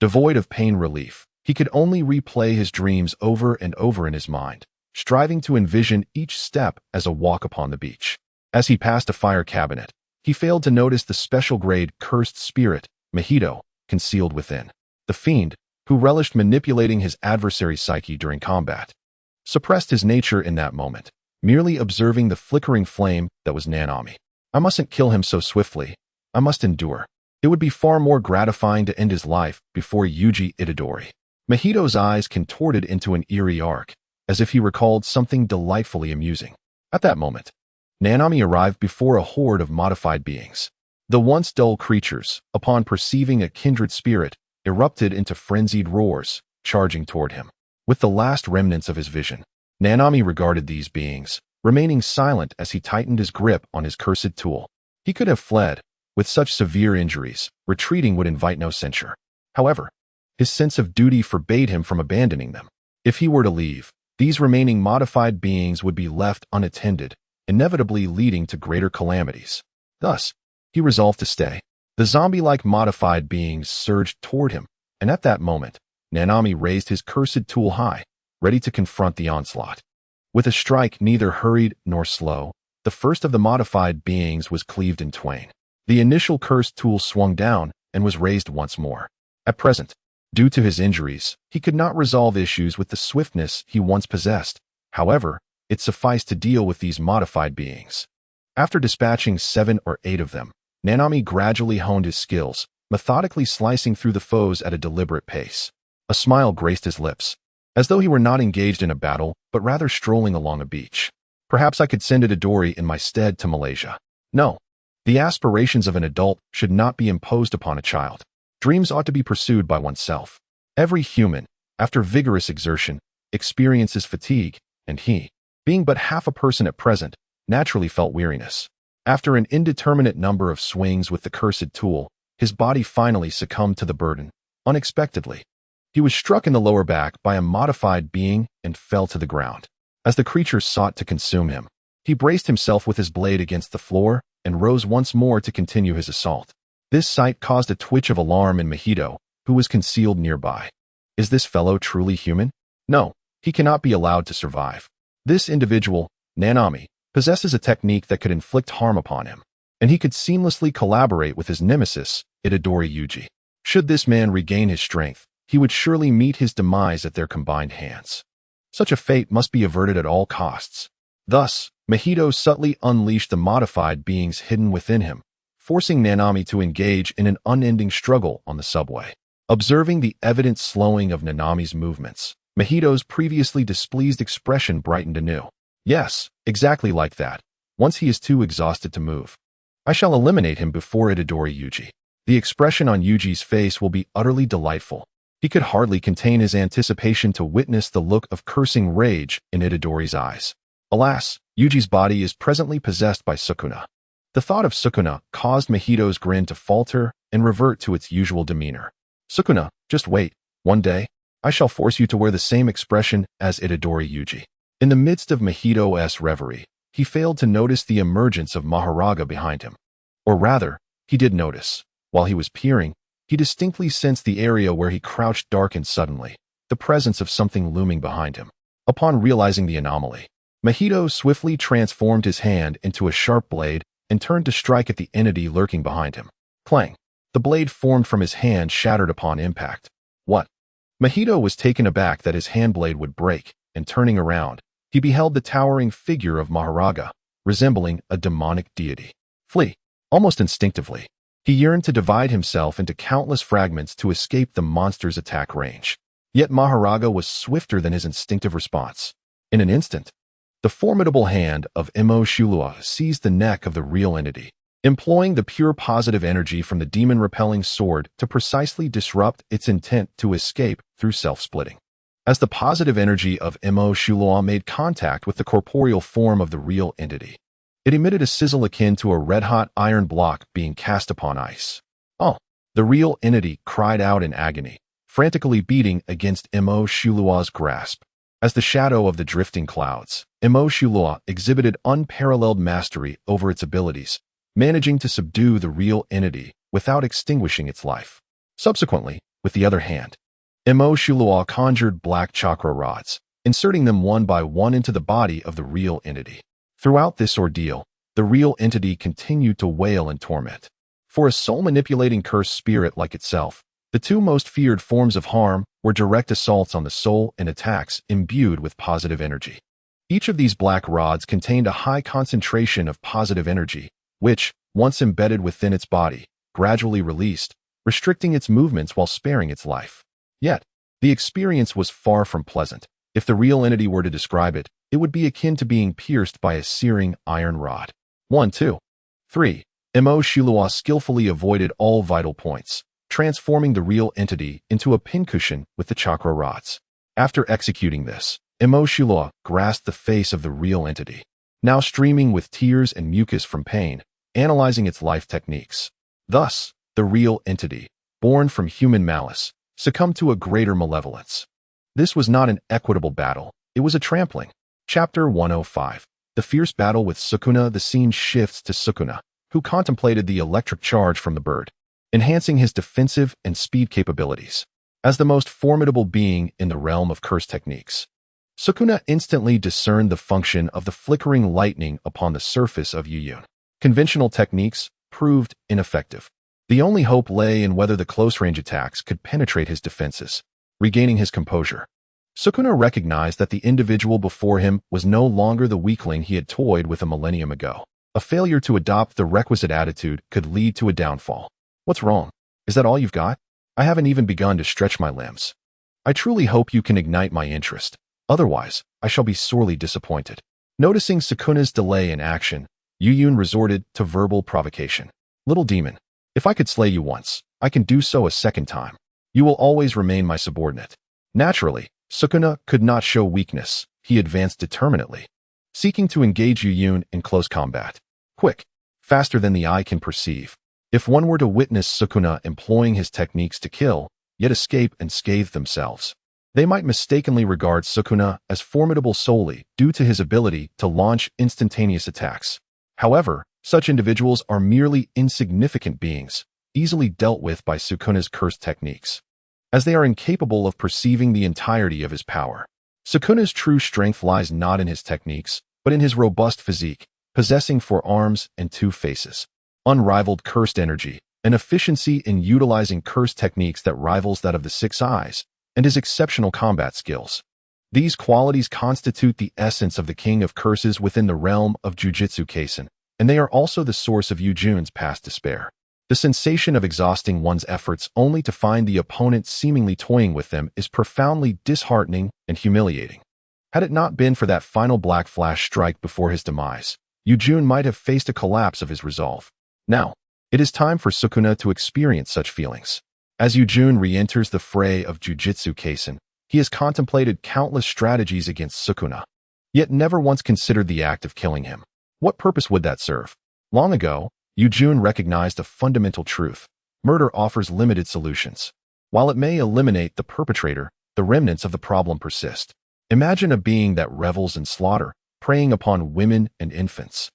Devoid of pain relief, he could only replay his dreams over and over in his mind, striving to envision each step as a walk upon the beach. As he passed a fire cabinet, he failed to notice the special-grade cursed spirit, Mahito, concealed within. The fiend, who relished manipulating his adversary's psyche during combat, suppressed his nature in that moment, merely observing the flickering flame that was Nanami. I mustn't kill him so swiftly. I must endure. It would be far more gratifying to end his life before Yuji Itadori. Mahito's eyes contorted into an eerie arc, as if he recalled something delightfully amusing. At that moment, Nanami arrived before a horde of modified beings. The once dull creatures, upon perceiving a kindred spirit, erupted into frenzied roars, charging toward him. With the last remnants of his vision, Nanami regarded these beings, remaining silent as he tightened his grip on his cursed tool. He could have fled. With such severe injuries, retreating would invite no censure. However, His sense of duty forbade him from abandoning them. If he were to leave, these remaining modified beings would be left unattended, inevitably leading to greater calamities. Thus, he resolved to stay. The zombie-like modified beings surged toward him, and at that moment, Nanami raised his cursed tool high, ready to confront the onslaught. With a strike neither hurried nor slow, the first of the modified beings was cleaved in twain. The initial cursed tool swung down and was raised once more. At present, due to his injuries, he could not resolve issues with the swiftness he once possessed. However, it sufficed to deal with these modified beings. After dispatching 7 or 8 of them, Nanami gradually honed his skills, methodically slicing through the foes at a deliberate pace. A smile graced his lips, as though he were not engaged in a battle, but rather strolling along a beach. Perhaps I could send Itadori in my stead to Malaysia. No. The aspirations of an adult should not be imposed upon a child. Dreams ought to be pursued by oneself. Every human, after vigorous exertion, experiences fatigue, and he, being but half a person at present, naturally felt weariness. After an indeterminate number of swings with the cursed tool, his body finally succumbed to the burden, unexpectedly. He was struck in the lower back by a modified being and fell to the ground. As the creature sought to consume him, he braced himself with his blade against the floor and rose once more to continue his assault. This sight caused a twitch of alarm in Mahito, who was concealed nearby. Is this fellow truly human? No, he cannot be allowed to survive. This individual, Nanami, possesses a technique that could inflict harm upon him, and he could seamlessly collaborate with his nemesis, Itadori Yuji. Should this man regain his strength, he would surely meet his demise at their combined hands. Such a fate must be averted at all costs. Thus, Mahito subtly unleashed the modified beings hidden within him, forcing Nanami to engage in an unending struggle on the subway. Observing the evident slowing of Nanami's movements, Mahito's previously displeased expression brightened anew. Yes, exactly like that. Once he is too exhausted to move, I shall eliminate him before Itadori Yuji. The expression on Yuji's face will be utterly delightful. He could hardly contain his anticipation to witness the look of cursing rage in Itadori's eyes. Alas, Yuji's body is presently possessed by Sukuna. The thought of Sukuna caused Mahito's grin to falter and revert to its usual demeanor. Sukuna, just wait. One day, I shall force you to wear the same expression as Itadori Yuji. In the midst of Mahito's reverie, he failed to notice the emergence of Maharaga behind him. Or rather, he did notice. While he was peering, he distinctly sensed the area where he crouched darkened suddenly, the presence of something looming behind him. Upon realizing the anomaly, Mahito swiftly transformed his hand into a sharp blade and turned to strike at the entity lurking behind him. Clang! The blade formed from his hand shattered upon impact. What? Mahito was taken aback that his handblade would break, and turning around, he beheld the towering figure of Maharaga, resembling a demonic deity. Flee! Almost instinctively, he yearned to divide himself into countless fragments to escape the monster's attack range. Yet Maharaga was swifter than his instinctive response. In an instant, the formidable hand of Imo Shulua seized the neck of the real entity, employing the pure positive energy from the demon-repelling sword to precisely disrupt its intent to escape through self-splitting. As the positive energy of Imo Shulua made contact with the corporeal form of the real entity, it emitted a sizzle akin to a red-hot iron block being cast upon ice. Oh! The real entity cried out in agony, frantically beating against Imo Shulua's grasp. As the shadow of the drifting clouds, Imo Shulua exhibited unparalleled mastery over its abilities, managing to subdue the real entity without extinguishing its life. Subsequently, with the other hand, Imo Shulua conjured black chakra rods, inserting them one by one into the body of the real entity. Throughout this ordeal, the real entity continued to wail in torment. For a soul-manipulating cursed spirit like itself, the two most feared forms of harm were direct assaults on the soul and attacks imbued with positive energy. Each of these black rods contained a high concentration of positive energy, which, once embedded within its body, gradually released, restricting its movements while sparing its life. Yet, the experience was far from pleasant. If the real entity were to describe it, it would be akin to being pierced by a searing iron rod. 1, 2, 3. Imo Shulua skillfully avoided all vital points, transforming the real entity into a pincushion with the chakra rods. After executing this, Imo Shulua grasped the face of the real entity, now streaming with tears and mucus from pain, analyzing its life techniques. Thus, the real entity, born from human malice, succumbed to a greater malevolence. This was not an equitable battle, it was a trampling. Chapter 105. The fierce battle with Sukuna. The scene shifts to Sukuna, who contemplated the electric charge from the bird, enhancing his defensive and speed capabilities. As the most formidable being in the realm of curse techniques, Sukuna instantly discerned the function of the flickering lightning upon the surface of Yuyun. Conventional techniques proved ineffective. The only hope lay in whether the close-range attacks could penetrate his defenses. Regaining his composure, Sukuna recognized that the individual before him was no longer the weakling he had toyed with a millennium ago. A failure to adopt the requisite attitude could lead to a downfall. What's wrong? Is that all you've got? I haven't even begun to stretch my limbs. I truly hope you can ignite my interest. Otherwise, I shall be sorely disappointed. Noticing Sukuna's delay in action, Yuyun resorted to verbal provocation. Little demon, if I could slay you once, I can do so a second time. You will always remain my subordinate. Naturally, Sukuna could not show weakness. He advanced determinedly, seeking to engage Yuyun in close combat. Quick, faster than the eye can perceive. If one were to witness Sukuna employing his techniques to kill, yet escape and scathe themselves, they might mistakenly regard Sukuna as formidable solely due to his ability to launch instantaneous attacks. However, such individuals are merely insignificant beings, easily dealt with by Sukuna's cursed techniques, as they are incapable of perceiving the entirety of his power. Sukuna's true strength lies not in his techniques, but in his robust physique, possessing 4 arms and 2 faces, unrivaled cursed energy, an efficiency in utilizing cursed techniques that rivals that of the 6 eyes, and his exceptional combat skills. These qualities constitute the essence of the king of curses within the realm of Jujutsu Kaisen, and they are also the source of Yujun's past despair. The sensation of exhausting one's efforts only to find the opponent seemingly toying with them is profoundly disheartening and humiliating. Had it not been for that final black flash strike before his demise, Yujun might have faced a collapse of his resolve. Now, it is time for Sukuna to experience such feelings. As Yujun re-enters the fray of Jujutsu Kaisen, he has contemplated countless strategies against Sukuna, yet never once considered the act of killing him. What purpose would that serve? Long ago, Yujun recognized a fundamental truth. Murder offers limited solutions. While it may eliminate the perpetrator, the remnants of the problem persist. Imagine a being that revels in slaughter, preying upon women and infants.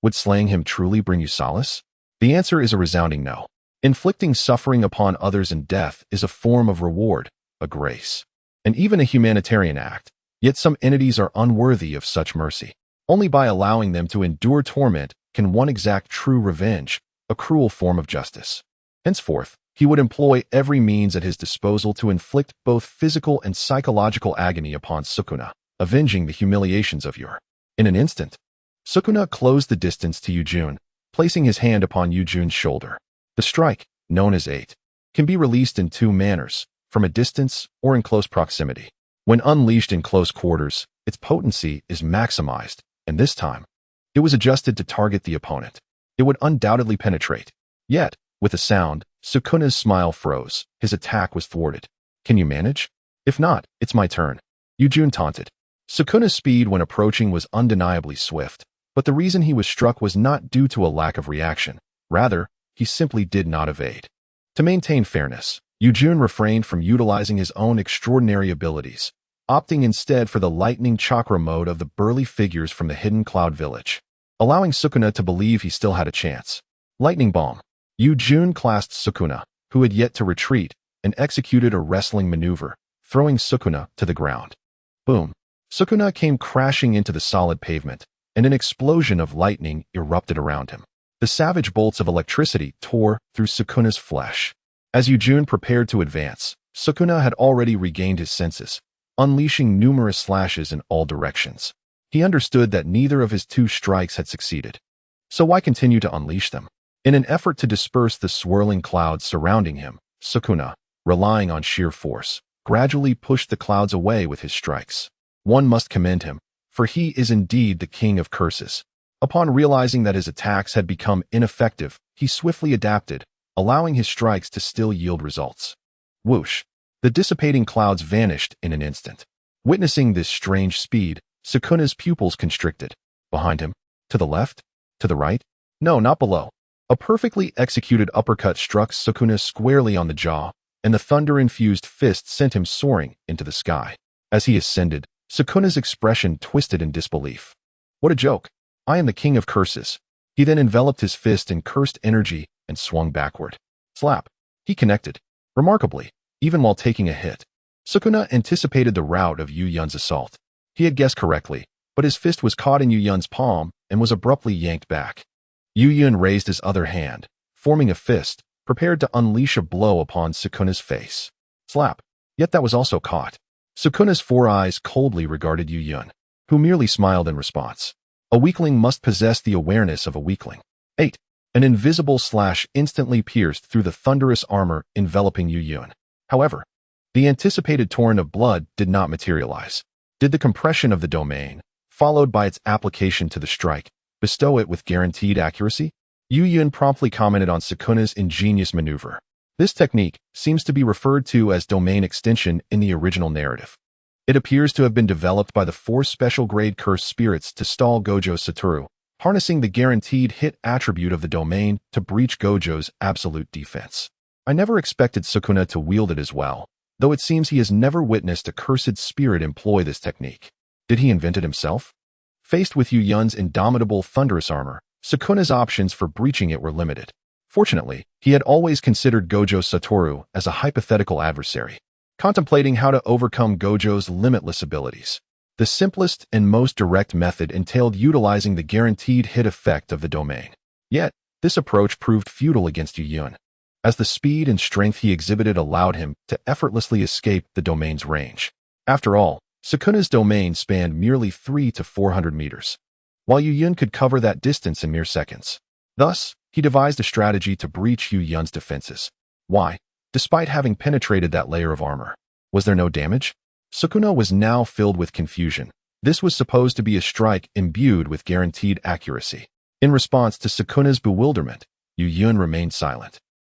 Would slaying him truly bring you solace? The answer is a resounding no. Inflicting suffering upon others and death is a form of reward, a grace, and even a humanitarian act. Yet some entities are unworthy of such mercy. Only by allowing them to endure torment can one exact true revenge, a cruel form of justice. Henceforth, he would employ every means at his disposal to inflict both physical and psychological agony upon Sukuna, avenging the humiliations of Yur. In an instant, Sukuna closed the distance to Yujun, placing his hand upon Yujun's shoulder. The strike, known as 8, can be released in 2 manners, from a distance or in close proximity. When unleashed in close quarters, its potency is maximized, and this time, it was adjusted to target the opponent. It would undoubtedly penetrate. Yet, with a sound, Sukuna's smile froze. His attack was thwarted. Can you manage? If not, it's my turn. Yujun taunted. Sukuna's speed when approaching was undeniably swift, but the reason he was struck was not due to a lack of reaction. Rather, he simply did not evade. To maintain fairness, Yujun refrained from utilizing his own extraordinary abilities, opting instead for the lightning chakra mode of the burly figures from the hidden cloud village, allowing Sukuna to believe he still had a chance. Lightning bomb. Yujun clasped Sukuna, who had yet to retreat, and executed a wrestling maneuver, throwing Sukuna to the ground. Boom. Sukuna came crashing into the solid pavement, and an explosion of lightning erupted around him. The savage bolts of electricity tore through Sukuna's flesh. As Yujun prepared to advance, Sukuna had already regained his senses, unleashing numerous slashes in all directions. He understood that neither of his 2 strikes had succeeded. So why continue to unleash them? In an effort to disperse the swirling clouds surrounding him, Sukuna, relying on sheer force, gradually pushed the clouds away with his strikes. One must commend him, for he is indeed the king of curses. Upon realizing that his attacks had become ineffective, he swiftly adapted, allowing his strikes to still yield results. Whoosh! The dissipating clouds vanished in an instant. Witnessing this strange speed, Sukuna's pupils constricted. Behind him? To the left? To the right? No, not below. A perfectly executed uppercut struck Sukuna squarely on the jaw, and the thunder-infused fist sent him soaring into the sky. As he ascended, Sukuna's expression twisted in disbelief. What a joke! I am the king of curses. He then enveloped his fist in cursed energy and swung backward. Slap! He connected. Remarkably, even while taking a hit. Sukuna anticipated the rout of Yu Yun's assault. He had guessed correctly, but his fist was caught in Yu Yun's palm and was abruptly yanked back. Yu Yun raised his other hand, forming a fist, prepared to unleash a blow upon Sukuna's face. Slap! Yet that was also caught. Sukuna's four eyes coldly regarded Yu Yun, who merely smiled in response. A weakling must possess the awareness of a weakling. 8. An invisible slash instantly pierced through the thunderous armor enveloping Yu Yun. However, the anticipated torrent of blood did not materialize. Did the compression of the domain, followed by its application to the strike, bestow it with guaranteed accuracy? Yu Yun promptly commented on Sukuna's ingenious maneuver. This technique seems to be referred to as domain extension in the original narrative. It appears to have been developed by the 4 special grade cursed spirits to stall Gojo Satoru, harnessing the guaranteed hit attribute of the domain to breach Gojo's absolute defense. I never expected Sukuna to wield it as well, though it seems he has never witnessed a cursed spirit employ this technique. Did he invent it himself? Faced with Yu Yun's indomitable thunderous armor, Sukuna's options for breaching it were limited. Fortunately, he had always considered Gojo Satoru as a hypothetical adversary, contemplating how to overcome Gojo's limitless abilities. The simplest and most direct method entailed utilizing the guaranteed hit effect of the domain. Yet, this approach proved futile against Yu Yun, as the speed and strength he exhibited allowed him to effortlessly escape the domain's range. After all, Sukuna's domain spanned merely 300 to 400 meters, while Yu Yun could cover that distance in mere seconds. Thus, he devised a strategy to breach Yu Yun's defenses. Why? Despite having penetrated that layer of armor, was there no damage? Sukuna was now filled with confusion. This was supposed to be a strike imbued with guaranteed accuracy. In response to Sukuna's bewilderment, Yu Yun remained silent.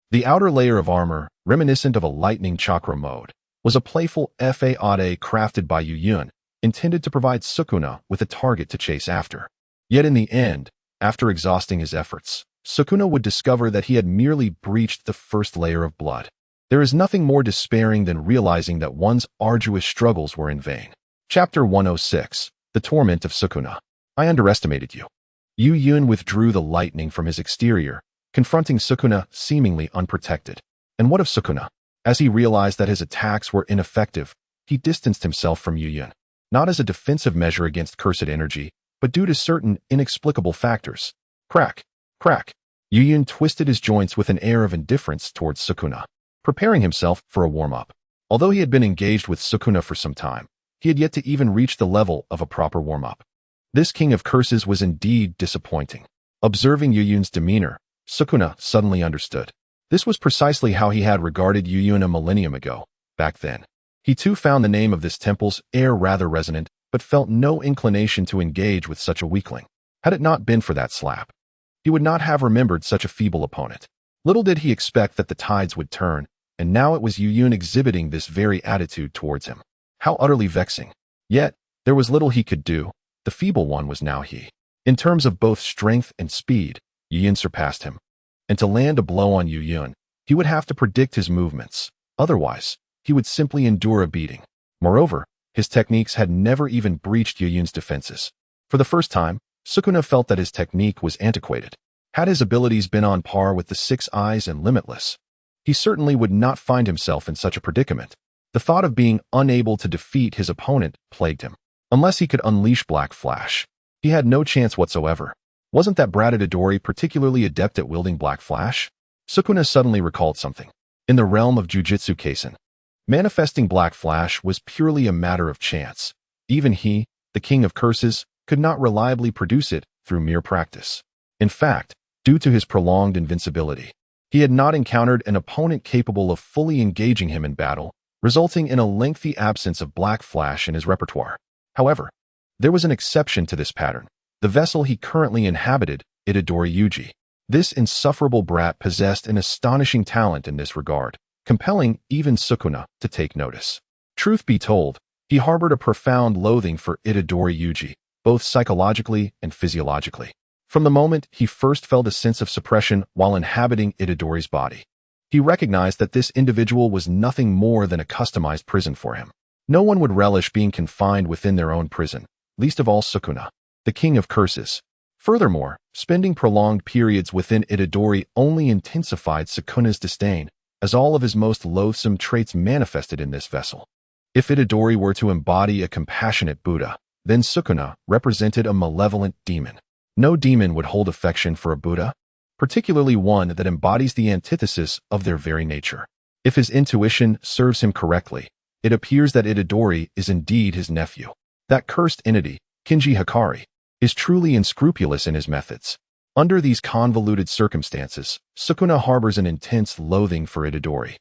The outer layer of armor, reminiscent of a lightning chakra mode, was a playful fade crafted by Yu Yun, intended to provide Sukuna with a target to chase after. Yet in the end, after exhausting his efforts, Sukuna would discover that he had merely breached the first layer of blood. There is nothing more despairing than realizing that one's arduous struggles were in vain. Chapter 106. The Torment of Sukuna. I underestimated you. Yu Yun withdrew the lightning from his exterior, confronting Sukuna seemingly unprotected. And what of Sukuna? As he realized that his attacks were ineffective, he distanced himself from Yu Yun, not as a defensive measure against cursed energy, but due to certain inexplicable factors. Crack, crack. Yu Yun twisted his joints with an air of indifference towards Sukuna, preparing himself for a warm-up. Although he had been engaged with Sukuna for some time, he had yet to even reach the level of a proper warm-up. This king of curses was indeed disappointing. Observing Yu Yun's demeanor, Sukuna suddenly understood. This was precisely how he had regarded Yu Yun a millennium ago. Back then, he too found the name of this temple's air rather resonant, but felt no inclination to engage with such a weakling. Had it not been for that slap, he would not have remembered such a feeble opponent. Little did he expect that the tides would turn, and now it was Yu Yun exhibiting this very attitude towards him. How utterly vexing. Yet, there was little he could do. The feeble one was now he. In terms of both strength and speed, Yu Yun surpassed him. And to land a blow on Yu Yun, he would have to predict his movements. Otherwise, he would simply endure a beating. Moreover, his techniques had never even breached Yu Yun's defenses. For the first time, Sukuna felt that his technique was antiquated. Had his abilities been on par with the Six Eyes and Limitless, he certainly would not find himself in such a predicament. The thought of being unable to defeat his opponent plagued him. Unless he could unleash Black Flash, he had no chance whatsoever. Wasn't that brat Itadori particularly adept at wielding Black Flash? Sukuna suddenly recalled something. In the realm of Jujutsu Kaisen, manifesting Black Flash was purely a matter of chance. Even he, the king of curses, could not reliably produce it through mere practice. In fact, due to his prolonged invincibility, he had not encountered an opponent capable of fully engaging him in battle, resulting in a lengthy absence of Black Flash in his repertoire. However, there was an exception to this pattern. The vessel he currently inhabited, Itadori Yuji. This insufferable brat possessed an astonishing talent in this regard, compelling even Sukuna to take notice. Truth be told, he harbored a profound loathing for Itadori Yuji, both psychologically and physiologically. From the moment he first felt a sense of suppression while inhabiting Itadori's body, He recognized that this individual was nothing more than a customized prison for him. No one would relish being confined within their own prison, least of all Susanoo, the king of curses. Furthermore, spending prolonged periods within Itadori only intensified Susanoo's disdain, as all of his most loathsome traits manifested in this vessel. If Itadori were to embody a compassionate Buddha, then Susanoo represented a malevolent demon. No demon would hold affection for a Buddha, particularly one that embodies the antithesis of their very nature. If his intuition serves him correctly, it appears that Itadori is indeed his nephew. That cursed entity, Kinji Hikari, is truly unscrupulous in his methods. Under these convoluted circumstances, Susanoo harbors an intense loathing for Itadori.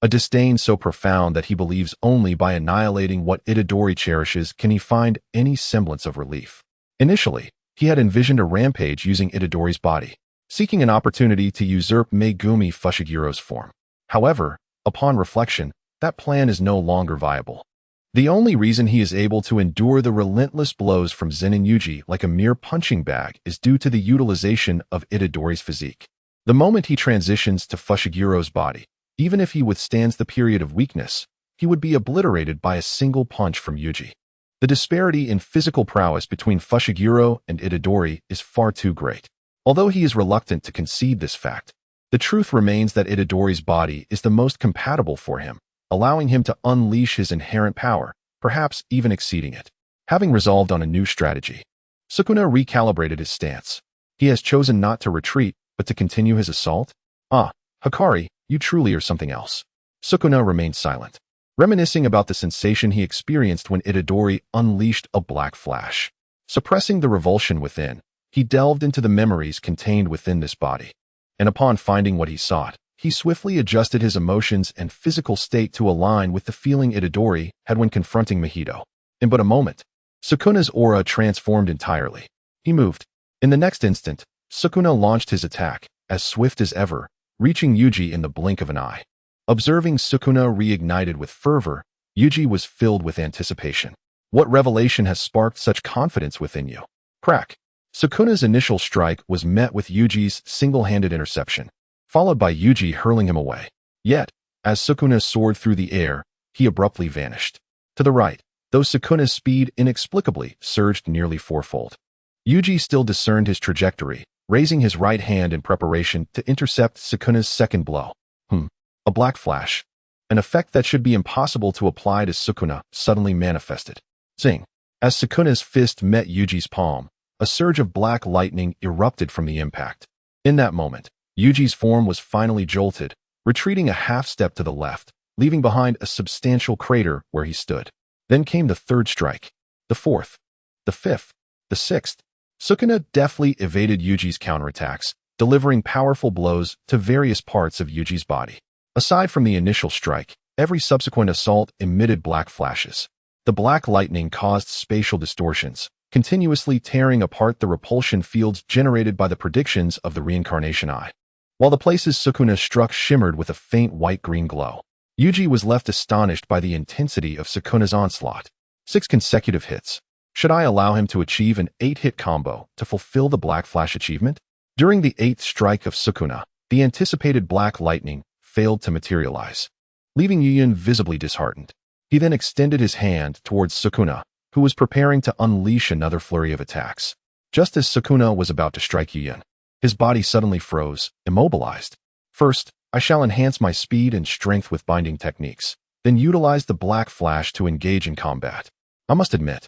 A disdain so profound that he believes only by annihilating what Itadori cherishes can he find any semblance of relief. Initially, he had envisioned a rampage using Itadori's body, seeking an opportunity to usurp Megumi Fushigiro's form. However, upon reflection, that plan is no longer viable. The only reason he is able to endure the relentless blows from Zenin Yuji like a mere punching bag is due to the utilization of Itadori's physique. The moment he transitions to Fushigiro's body, even if he withstands the period of weakness, he would be obliterated by a single punch from Yuji. The disparity in physical prowess between Fushiguro and Itadori is far too great. Although he is reluctant to concede this fact, the truth remains that Itadori's body is the most compatible for him, allowing him to unleash his inherent power, perhaps even exceeding it. Having resolved on a new strategy, Susanoo recalibrated his stance. He has chosen not to retreat, but to continue his assault? Ah, Hikari, you truly are something else. Susanoo remained silent, reminiscing about the sensation he experienced when Itadori unleashed a black flash. Suppressing the revulsion within, he delved into the memories contained within this body. And upon finding what he sought, he swiftly adjusted his emotions and physical state to align with the feeling Itadori had when confronting Mahito. In but a moment, Susanoo's aura transformed entirely. He moved. In the next instant, Susanoo launched his attack, as swift as ever, reaching Yuji in the blink of an eye. Observing Susanoo reignited with fervor, Yuji was filled with anticipation. What revelation has sparked such confidence within you? Crack! Susanoo's initial strike was met with Yuji's single-handed interception, followed by Yuji hurling him away. Yet, as Susanoo soared through the air, he abruptly vanished. To the right, though Susanoo's speed inexplicably surged nearly fourfold. Yuji still discerned his trajectory, raising his right hand in preparation to intercept Susanoo's second blow. A black flash. An effect that should be impossible to apply to Susanoo suddenly manifested. Zing! As Susanoo's fist met Yuji's palm, a surge of black lightning erupted from the impact. In that moment, Yuji's form was finally jolted, retreating a half-step to the left, leaving behind a substantial crater where he stood. Then came the third strike, the fourth, the fifth, the sixth. Susanoo deftly evaded Yuji's counterattacks, delivering powerful blows to various parts of Yuji's body. Aside from the initial strike, every subsequent assault emitted black flashes. The black lightning caused spatial distortions, continuously tearing apart the repulsion fields generated by the predictions of the reincarnation eye. While the places Susanoo struck shimmered with a faint white-green glow, Yuji was left astonished by the intensity of Susanoo's onslaught. 6 consecutive hits. Should I allow him to achieve an 8-hit combo to fulfill the Black Flash achievement? During the 8th strike of Susanoo, the anticipated black lightning failed to materialize, leaving Yuyun visibly disheartened. He then extended his hand towards Susanoo, who was preparing to unleash another flurry of attacks. Just as Susanoo was about to strike Yuyun, his body suddenly froze, immobilized. First, I shall enhance my speed and strength with binding techniques, then utilize the Black Flash to engage in combat. I must admit,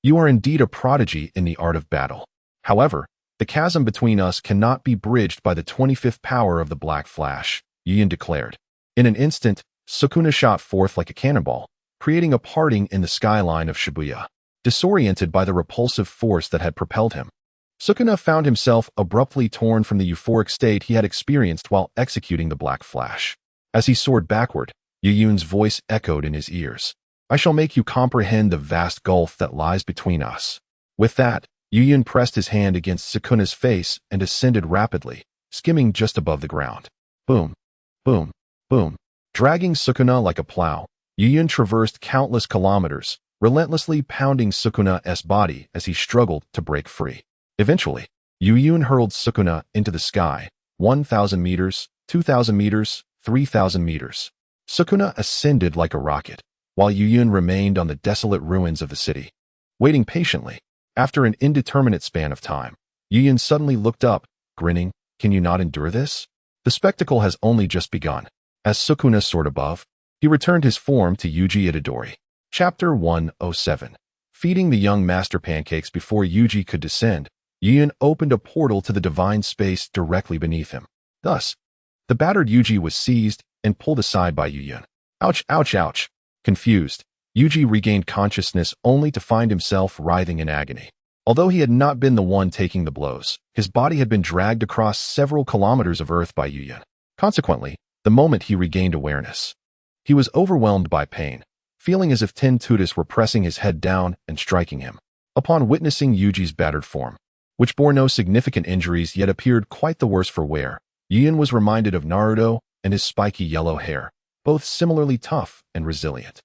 you are indeed a prodigy in the art of battle. However, the chasm between us cannot be bridged by the 25th power of the Black Flash, Yuyun declared. In an instant, Susanoo shot forth like a cannonball, creating a parting in the skyline of Shibuya. Disoriented by the repulsive force that had propelled him, Susanoo found himself abruptly torn from the euphoric state he had experienced while executing the Black Flash. As he soared backward, Yuyun's voice echoed in his ears. I shall make you comprehend the vast gulf that lies between us. With that, Yuyun pressed his hand against Susanoo's face and ascended rapidly, skimming just above the ground. Boom, boom, boom. Dragging Susanoo like a plow, Yuyun traversed countless kilometers, relentlessly pounding Susanoo's body as he struggled to break free. Eventually, Yuyun hurled Susanoo into the sky, 1,000 meters, 2,000 meters, 3,000 meters. Sukuna ascended like a rocket, while Yuyun remained on the desolate ruins of the city, waiting patiently. After an indeterminate span of time, Yuyun suddenly looked up, grinning. Can you not endure this? The spectacle has only just begun. As Sukuna soared above, he returned his form to Yuji Itadori. Chapter 107. Feeding the young master pancakes before Yuji could descend, Yuyun opened a portal to the divine space directly beneath him. Thus, the battered Yuji was seized and pulled aside by Yuyun. Ouch, ouch, ouch. Confused, Yuji regained consciousness only to find himself writhing in agony. Although he had not been the one taking the blows, his body had been dragged across several kilometers of earth by Yuyun. Consequently, the moment he regained awareness, he was overwhelmed by pain, feeling as if 10 tutus were pressing his head down and striking him. Upon witnessing Yuji's battered form, which bore no significant injuries yet appeared quite the worse for wear, Yuyun was reminded of Naruto and his spiky yellow hair, both similarly tough and resilient.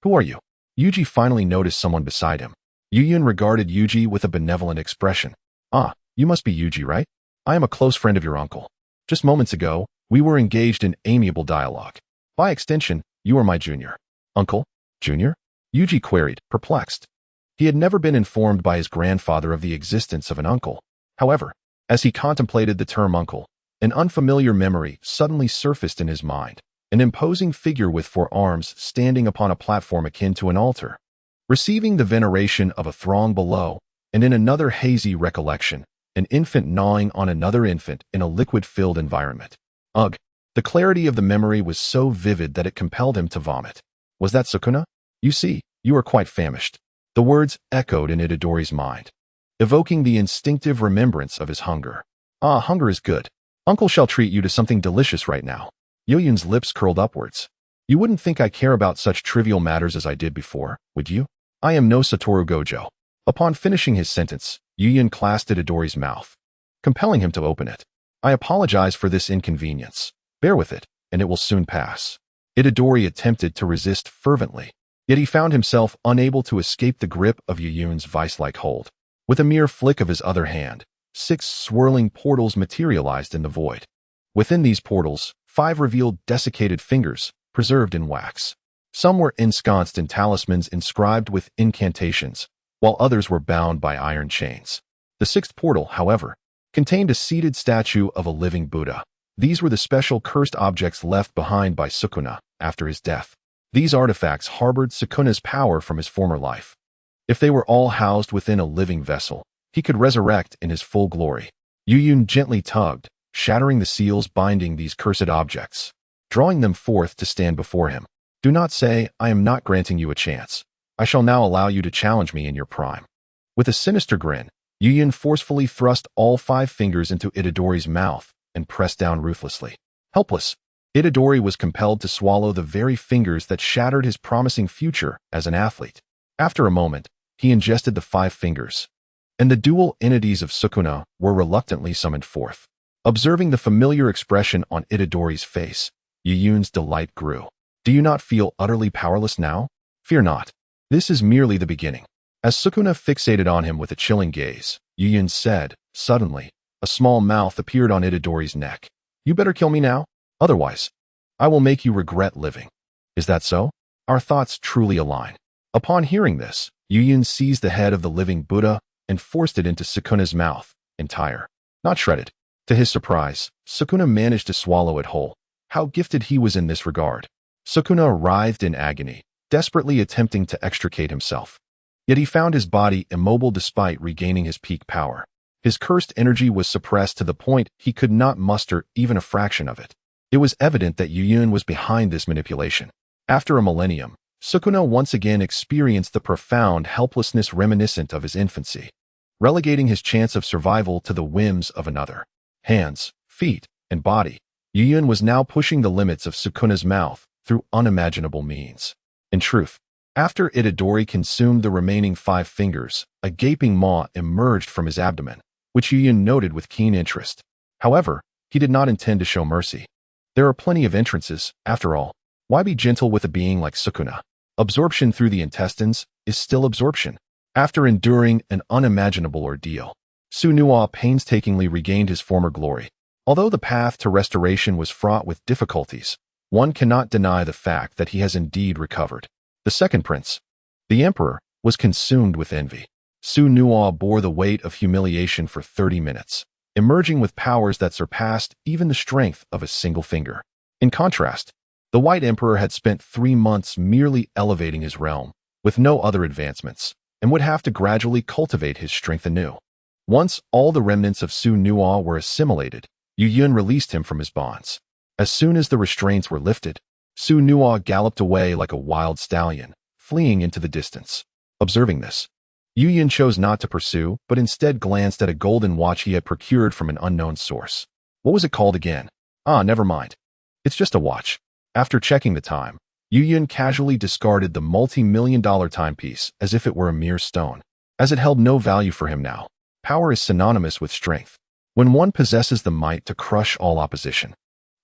Who are you? Yuji finally noticed someone beside him. Yuyun regarded Yuji with a benevolent expression. Ah, you must be Yuji, right? I am a close friend of your uncle. Just moments ago, we were engaged in amiable dialogue. By extension, you are my junior. Uncle? Junior? Yuji queried, perplexed. He had never been informed by his grandfather of the existence of an uncle. However, as he contemplated the term uncle, an unfamiliar memory suddenly surfaced in his mind. An imposing figure with 4 arms standing upon a platform akin to an altar, receiving the veneration of a throng below, and in another hazy recollection, an infant gnawing on another infant in a liquid-filled environment. Ugh! The clarity of the memory was so vivid that it compelled him to vomit. Was that Sukuna? You see, you are quite famished. The words echoed in Itadori's mind, evoking the instinctive remembrance of his hunger. Ah, hunger is good. Uncle shall treat you to something delicious right now. Yuyun's lips curled upwards. You wouldn't think I care about such trivial matters as I did before, would you? I am no Satoru Gojo. Upon finishing his sentence, Yuyun clasped Itadori's mouth, compelling him to open it. I apologize for this inconvenience. Bear with it, and it will soon pass. Itadori attempted to resist fervently, yet he found himself unable to escape the grip of Yuyun's vice-like hold. With a mere flick of his other hand, 6 swirling portals materialized in the void. Within these portals, 5 revealed desiccated fingers, preserved in wax. Some were ensconced in talismans inscribed with incantations, while others were bound by iron chains. The 6th portal, however, contained a seated statue of a living Buddha. These were the special cursed objects left behind by Sukuna after his death. These artifacts harbored Sukuna's power from his former life. If they were all housed within a living vessel, he could resurrect in his full glory. Yuyun gently tugged, shattering the seals binding these cursed objects, drawing them forth to stand before him. Do not say, I am not granting you a chance. I shall now allow you to challenge me in your prime. With a sinister grin, Yuyun forcefully thrust all 5 fingers into Itadori's mouth and pressed down ruthlessly. Helpless, Itadori was compelled to swallow the very fingers that shattered his promising future as an athlete. After a moment, he ingested the 5 fingers, and the dual entities of Sukuna were reluctantly summoned forth. Observing the familiar expression on Itadori's face, Yuyun's delight grew. Do you not feel utterly powerless now? Fear not. This is merely the beginning. As Sukuna fixated on him with a chilling gaze, Yuyun said, suddenly, a small mouth appeared on Itadori's neck. You better kill me now. Otherwise, I will make you regret living. Is that so? Our thoughts truly align. Upon hearing this, Yuyun seized the head of the living Buddha and forced it into Sukuna's mouth, entire, not shredded. To his surprise, Sukuna managed to swallow it whole. How gifted he was in this regard. Sukuna writhed in agony, desperately attempting to extricate himself. Yet he found his body immobile despite regaining his peak power. His cursed energy was suppressed to the point he could not muster even a fraction of it. It was evident that Yuyun was behind this manipulation. After a millennium, Sukuna once again experienced the profound helplessness reminiscent of his infancy, relegating his chance of survival to the whims of another. Hands, feet, and body, Yuyun was now pushing the limits of Sukuna's mouth through unimaginable means. In truth, after Itadori consumed the remaining 5 fingers, a gaping maw emerged from his abdomen, which Yuyun noted with keen interest. However, he did not intend to show mercy. There are plenty of entrances, after all. Why be gentle with a being like Sukuna? Absorption through the intestines is still absorption. After enduring an unimaginable ordeal, Susanoo painstakingly regained his former glory. Although the path to restoration was fraught with difficulties, one cannot deny the fact that he has indeed recovered. The second prince, the emperor, was consumed with envy. Susanoo bore the weight of humiliation for 30 minutes, emerging with powers that surpassed even the strength of a single finger. In contrast, the White Emperor had spent 3 months merely elevating his realm, with no other advancements, and would have to gradually cultivate his strength anew. Once all the remnants of Susanoo were assimilated, Yuyun released him from his bonds. As soon as the restraints were lifted, Susanoo galloped away like a wild stallion, fleeing into the distance. Observing this, Yuyun chose not to pursue, but instead glanced at a golden watch he had procured from an unknown source. What was it called again? Ah, never mind. It's just a watch. After checking the time, Yuyun casually discarded the multi-million-dollar timepiece as if it were a mere stone, as it held no value for him now. Power is synonymous with strength. When one possesses the might to crush all opposition,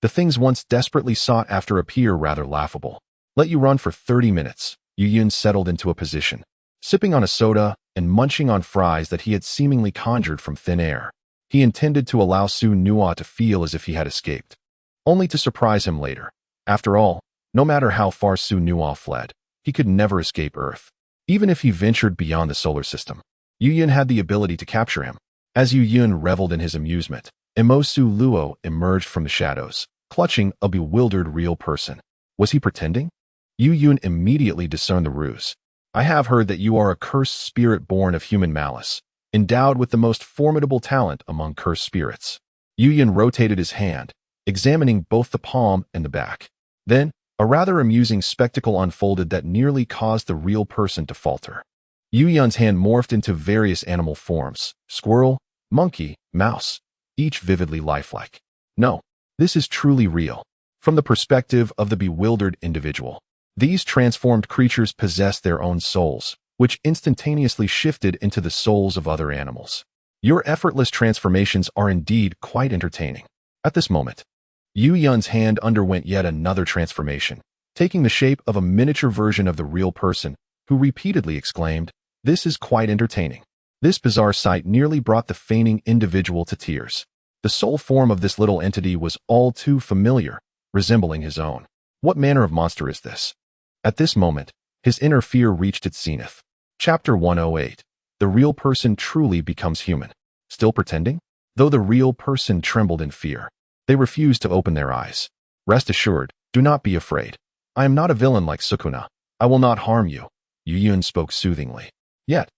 the things once desperately sought after appear rather laughable. Let you run for 30 minutes, Yuyun settled into a position, sipping on a soda and munching on fries that he had seemingly conjured from thin air. He intended to allow Susanoo to feel as if he had escaped, only to surprise him later. After all, no matter how far Susanoo fled, he could never escape Earth. Even if he ventured beyond the solar system, Yuyun had the ability to capture him. As Yuyun reveled in his amusement, Susanoo emerged from the shadows, clutching a bewildered real person. Was he pretending? Yuyun immediately discerned the ruse. I have heard that you are a cursed spirit born of human malice, endowed with the most formidable talent among cursed spirits. Yuyun rotated his hand, examining both the palm and the back. Then, a rather amusing spectacle unfolded that nearly caused the real person to falter. Yuyun's hand morphed into various animal forms: squirrel, monkey, mouse, each vividly lifelike. No, this is truly real. From the perspective of the bewildered individual, these transformed creatures possess their own souls, which instantaneously shifted into the souls of other animals. Your effortless transformations are indeed quite entertaining. At this moment, Yuyun's hand underwent yet another transformation, taking the shape of a miniature version of the real person, who repeatedly exclaimed, "This is quite entertaining." This bizarre sight nearly brought the feigning individual to tears. The soul form of this little entity was all too familiar, resembling his own. What manner of monster is this? At this moment, his inner fear reached its zenith. Chapter 108. The real person truly becomes human. Still pretending? Though the real person trembled in fear, they refused to open their eyes. Rest assured, do not be afraid. I am not a villain like Sukuna. I will not harm you, Yuyun spoke soothingly. Yet,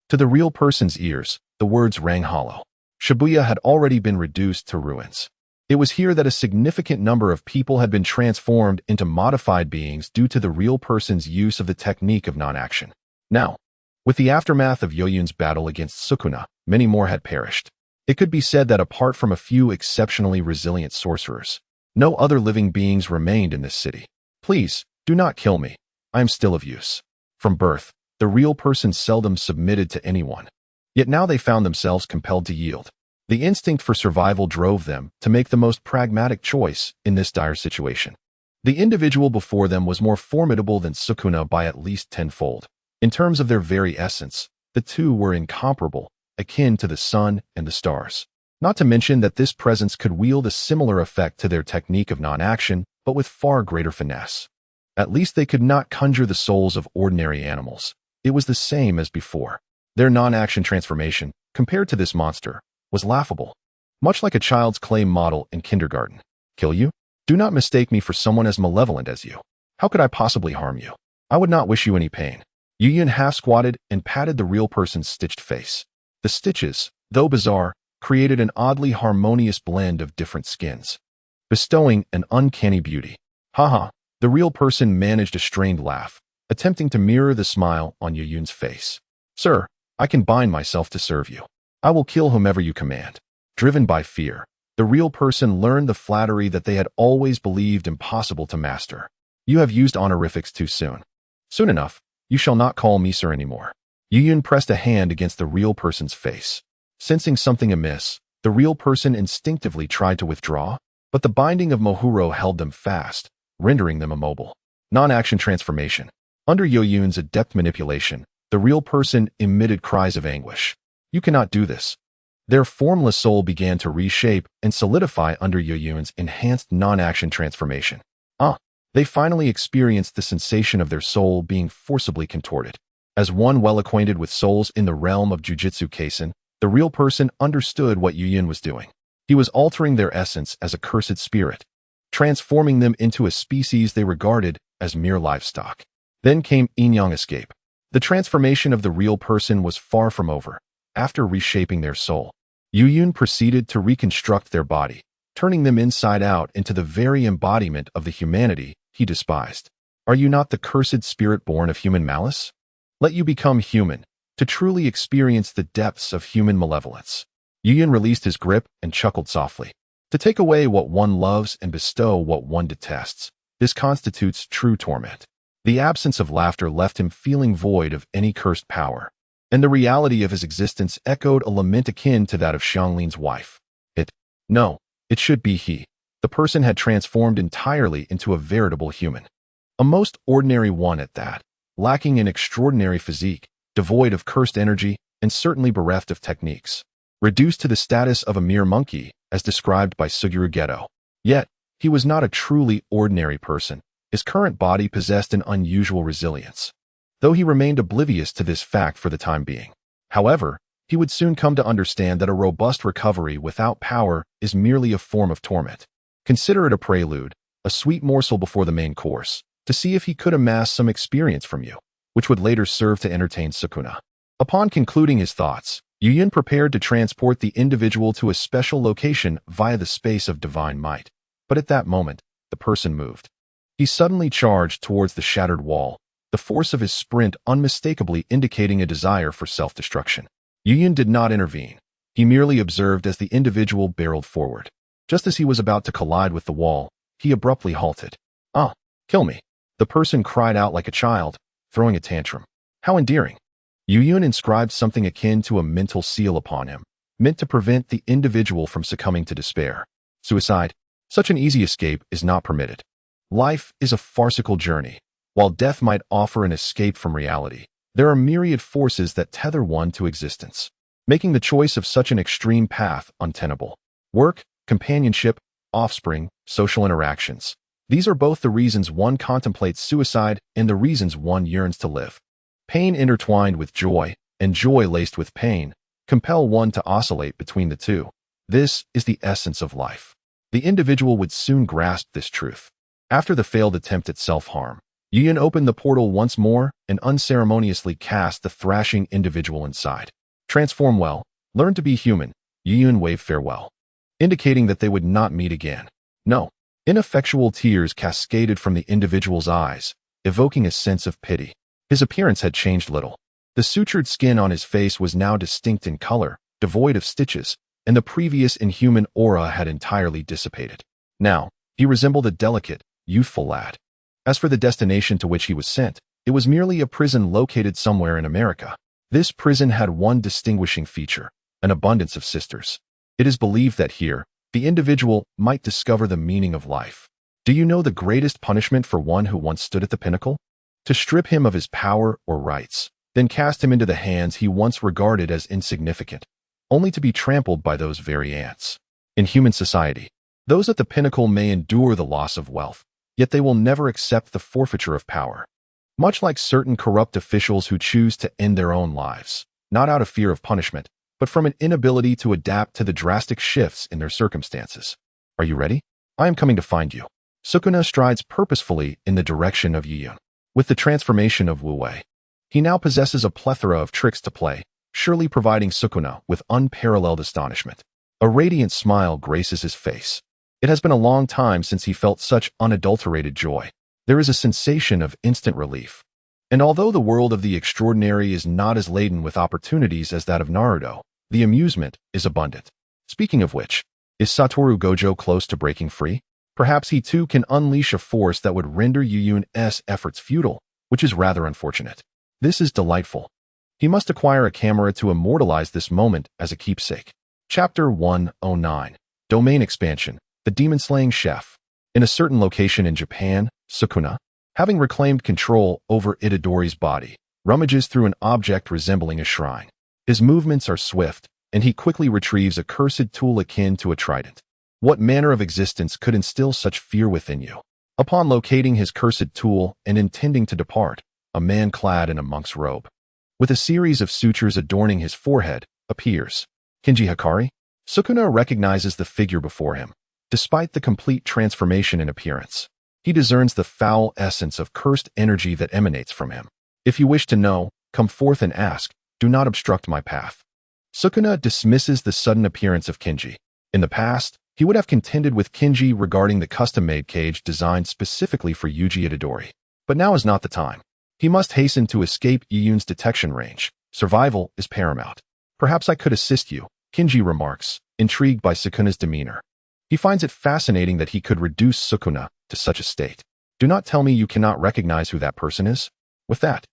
to the real person's ears, the words rang hollow. Shibuya had already been reduced to ruins. It was here that a significant number of people had been transformed into modified beings due to the real person's use of the technique of non-action. Now, with the aftermath of Yuyun's battle against Sukuna, many more had perished. It could be said that apart from a few exceptionally resilient sorcerers, no other living beings remained in this city. Please, do not kill me. I am still of use. From birth, the real person seldom submitted to anyone. Yet now they found themselves compelled to yield. The instinct for survival drove them to make the most pragmatic choice in this dire situation. The individual before them was more formidable than Sukuna by at least tenfold. In terms of their very essence, the two were incomparable, akin to the sun and the stars. Not to mention that this presence could wield a similar effect to their technique of non-action, but with far greater finesse. At least they could not conjure the souls of ordinary animals. It was the same as before. Their non-action transformation, compared to this monster, was laughable. Much like a child's clay model in kindergarten. Kill you? Do not mistake me for someone as malevolent as you. How could I possibly harm you? I would not wish you any pain. Yuyun half-squatted and patted the real person's stitched face. The stitches, though bizarre, created an oddly harmonious blend of different skins, bestowing an uncanny beauty. Haha, the real person managed a strained laugh, attempting to mirror the smile on Yuyun's face. Sir, I can bind myself to serve you. I will kill whomever you command. Driven by fear, the real person learned the flattery that they had always believed impossible to master. You have used honorifics too soon. Soon enough, you shall not call me sir anymore. Yuyun pressed a hand against the real person's face. Sensing something amiss, the real person instinctively tried to withdraw, but the binding of Mohuro held them fast, rendering them immobile. Non-action transformation. Under Yuyun's adept manipulation, the real person emitted cries of anguish. You cannot do this. Their formless soul began to reshape and solidify under Yuyun's enhanced non-action transformation. They finally experienced the sensation of their soul being forcibly contorted. As one well-acquainted with souls in the realm of Jujutsu Kaisen, the real person understood what Yuyun was doing. He was altering their essence as a cursed spirit, transforming them into a species they regarded as mere livestock. Then came Yin-Yang escape. The transformation of the real person was far from over. After reshaping their soul, Yuyun proceeded to reconstruct their body, turning them inside out into the very embodiment of the humanity he despised. Are you not the cursed spirit born of human malice? Let you become human, to truly experience the depths of human malevolence. Yuyun released his grip and chuckled softly. To take away what one loves and bestow what one detests, this constitutes true torment. The absence of laughter left him feeling void of any cursed power, and the reality of his existence echoed a lament akin to that of Xianglin's wife. It should be he. The person had transformed entirely into a veritable human. A most ordinary one at that, lacking in extraordinary physique, devoid of cursed energy, and certainly bereft of techniques. Reduced to the status of a mere monkey, as described by Suguru Geto. Yet, he was not a truly ordinary person. His current body possessed an unusual resilience, though he remained oblivious to this fact for the time being. However, he would soon come to understand that a robust recovery without power is merely a form of torment. Consider it a prelude, a sweet morsel before the main course, to see if he could amass some experience from you, which would later serve to entertain Sukuna. Upon concluding his thoughts, Yuyun prepared to transport the individual to a special location via the space of divine might. But at that moment, the person moved. He suddenly charged towards the shattered wall, the force of his sprint unmistakably indicating a desire for self-destruction. Yuyun did not intervene. He merely observed as the individual barreled forward. Just as he was about to collide with the wall, he abruptly halted. Kill me. The person cried out like a child, throwing a tantrum. How endearing. Yuyun inscribed something akin to a mental seal upon him, meant to prevent the individual from succumbing to despair. Suicide. Such an easy escape is not permitted. Life is a farcical journey. While death might offer an escape from reality, there are myriad forces that tether one to existence, making the choice of such an extreme path untenable. Work, companionship, offspring, social interactions. These are both the reasons one contemplates suicide and the reasons one yearns to live. Pain intertwined with joy, and joy laced with pain, compel one to oscillate between the two. This is the essence of life. The individual would soon grasp this truth. After the failed attempt at self-harm, Yuyun opened the portal once more and unceremoniously cast the thrashing individual inside. Transform well, learn to be human. Yuyun waved farewell, indicating that they would not meet again. No. Ineffectual tears cascaded from the individual's eyes, evoking a sense of pity. His appearance had changed little. The sutured skin on his face was now distinct in color, devoid of stitches, and the previous inhuman aura had entirely dissipated. Now, he resembled a delicate, youthful lad. As for the destination to which he was sent, it was merely a prison located somewhere in America. This prison had one distinguishing feature, an abundance of sisters. It is believed that here, the individual might discover the meaning of life. Do you know the greatest punishment for one who once stood at the pinnacle? To strip him of his power or rights, then cast him into the hands he once regarded as insignificant, only to be trampled by those very ants. In human society, those at the pinnacle may endure the loss of wealth, yet they will never accept the forfeiture of power. Much like certain corrupt officials who choose to end their own lives, not out of fear of punishment, but from an inability to adapt to the drastic shifts in their circumstances. Are you ready? I am coming to find you. Sukuna strides purposefully in the direction of Yuyun. With the transformation of Wu Wei, he now possesses a plethora of tricks to play, surely providing Sukuna with unparalleled astonishment. A radiant smile graces his face. It has been a long time since he felt such unadulterated joy. There is a sensation of instant relief. And although the world of the extraordinary is not as laden with opportunities as that of Naruto, the amusement is abundant. Speaking of which, is Satoru Gojo close to breaking free? Perhaps he too can unleash a force that would render Yuyun's efforts futile, which is rather unfortunate. This is delightful. He must acquire a camera to immortalize this moment as a keepsake. Chapter 109. Domain Expansion. The Demon-Slaying Chef. In a certain location in Japan, Sukuna, having reclaimed control over Itadori's body, rummages through an object resembling a shrine. His movements are swift, and he quickly retrieves a cursed tool akin to a trident. What manner of existence could instill such fear within you? Upon locating his cursed tool and intending to depart, a man clad in a monk's robe, with a series of sutures adorning his forehead, appears. Kinji Hikari? Susanoo recognizes the figure before him. Despite the complete transformation in appearance, he discerns the foul essence of cursed energy that emanates from him. If you wish to know, come forth and ask. Do not obstruct my path. Susanoo dismisses the sudden appearance of Kinji. In the past, he would have contended with Kinji regarding the custom-made cage designed specifically for Yuji Itadori. But now is not the time. He must hasten to escape Iyun's detection range. Survival is paramount. Perhaps I could assist you, Kinji remarks, intrigued by Susanoo's demeanor. He finds it fascinating that he could reduce Susanoo to such a state. Do not tell me you cannot recognize who that person is. With that,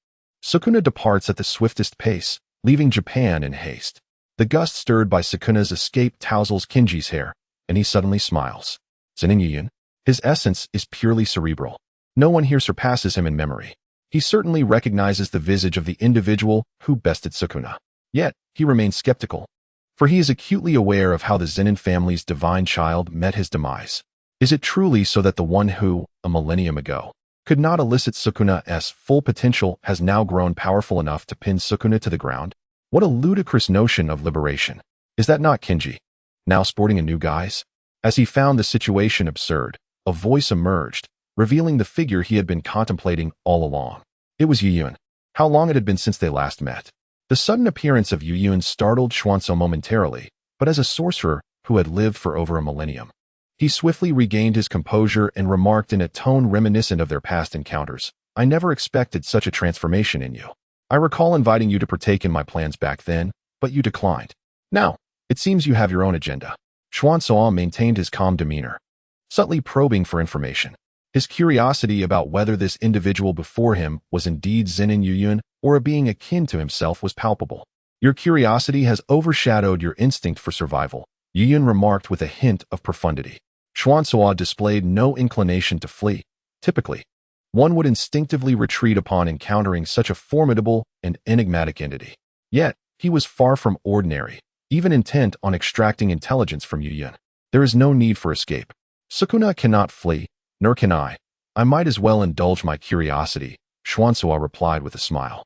Susanoo departs at the swiftest pace, leaving Japan in haste. The gust stirred by Susanoo's escape touzles Kinji's hair, and he suddenly smiles. Zenin Iyun? His essence is purely cerebral. No one here surpasses him in memory. He certainly recognizes the visage of the individual who bested Susanoo. Yet, he remains skeptical, for he is acutely aware of how the Zenin family's divine child met his demise. Is it truly so that the one who, a millennium ago, could not elicit Susanoo's full potential has now grown powerful enough to pin Susanoo to the ground? What a ludicrous notion of liberation. Is that not Kinji, now sporting a new guise? As he found the situation absurd, a voice emerged, revealing the figure he had been contemplating all along. It was Iyun. How long it had been since they last met. The sudden appearance of Iyun startled Schwanzo momentarily, but as a sorcerer who had lived for over a millennium, he swiftly regained his composure and remarked in a tone reminiscent of their past encounters, I never expected such a transformation in you. I recall inviting you to partake in my plans back then, but you declined. Now, it seems you have your own agenda. Schwanzo maintained his calm demeanor, subtly probing for information. His curiosity about whether this individual before him was indeed Zenin Iyun or a being akin to himself was palpable. Your curiosity has overshadowed your instinct for survival, Iyun remarked with a hint of profundity. Schwanzo displayed no inclination to flee. Typically, one would instinctively retreat upon encountering such a formidable and enigmatic entity. Yet, he was far from ordinary, even intent on extracting intelligence from Iyun. There is no need for escape. Susanoo cannot flee, nor can I. I might as well indulge my curiosity, Schwanzo replied with a smile.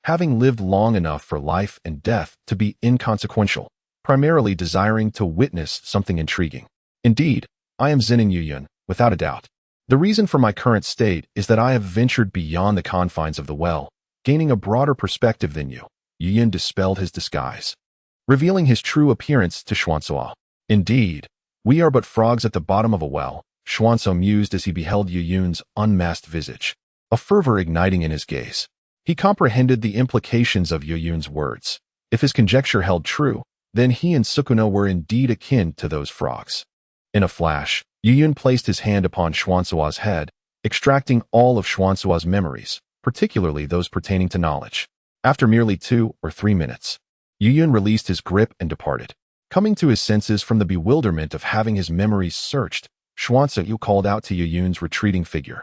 Having lived long enough for life and death to be inconsequential, primarily desiring to witness something intriguing. Indeed, I am Zenin Iyun, without a doubt. The reason for my current state is that I have ventured beyond the confines of the well, gaining a broader perspective than you. Iyun dispelled his disguise, revealing his true appearance to Schwanzo. Indeed, we are but frogs at the bottom of a well, Schwanzo mused as he beheld Iyun's unmasked visage, a fervor igniting in his gaze. He comprehended the implications of Iyun's words. If his conjecture held true, then he and Susanoo were indeed akin to those frogs. In a flash, Iyun placed his hand upon Schwanzo's head, extracting all of Schwanzo's memories, particularly those pertaining to knowledge. After merely 2 or 3 minutes, Iyun released his grip and departed. Coming to his senses from the bewilderment of having his memories searched, Schwanzo called out to Iyun's retreating figure.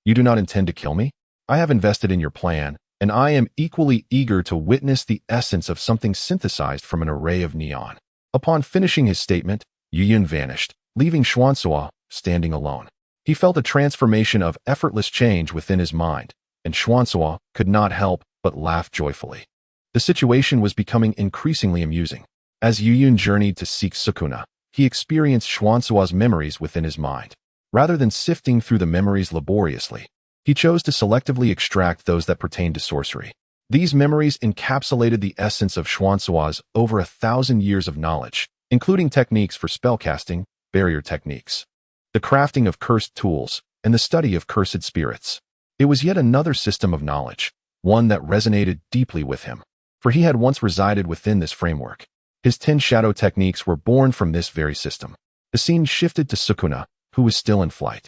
You do not intend to kill me? I have invested in your plan, and I am equally eager to witness the essence of something synthesized from an array of neon. Upon finishing his statement, Iyun vanished, leaving Schwanzo standing alone. He felt a transformation of effortless change within his mind, and Schwanzo could not help but laugh joyfully. The situation was becoming increasingly amusing. As Iyun journeyed to seek Susanoo, he experienced Schwanzo's memories within his mind. Rather than sifting through the memories laboriously, he chose to selectively extract those that pertained to sorcery. These memories encapsulated the essence of Schwanzo's over 1,000 years of knowledge, including techniques for spellcasting, barrier techniques, the crafting of cursed tools, and the study of cursed spirits. It was yet another system of knowledge, one that resonated deeply with him, for he had once resided within this framework. His 10 shadow techniques were born from this very system. The scene shifted to Susanoo, who was still in flight.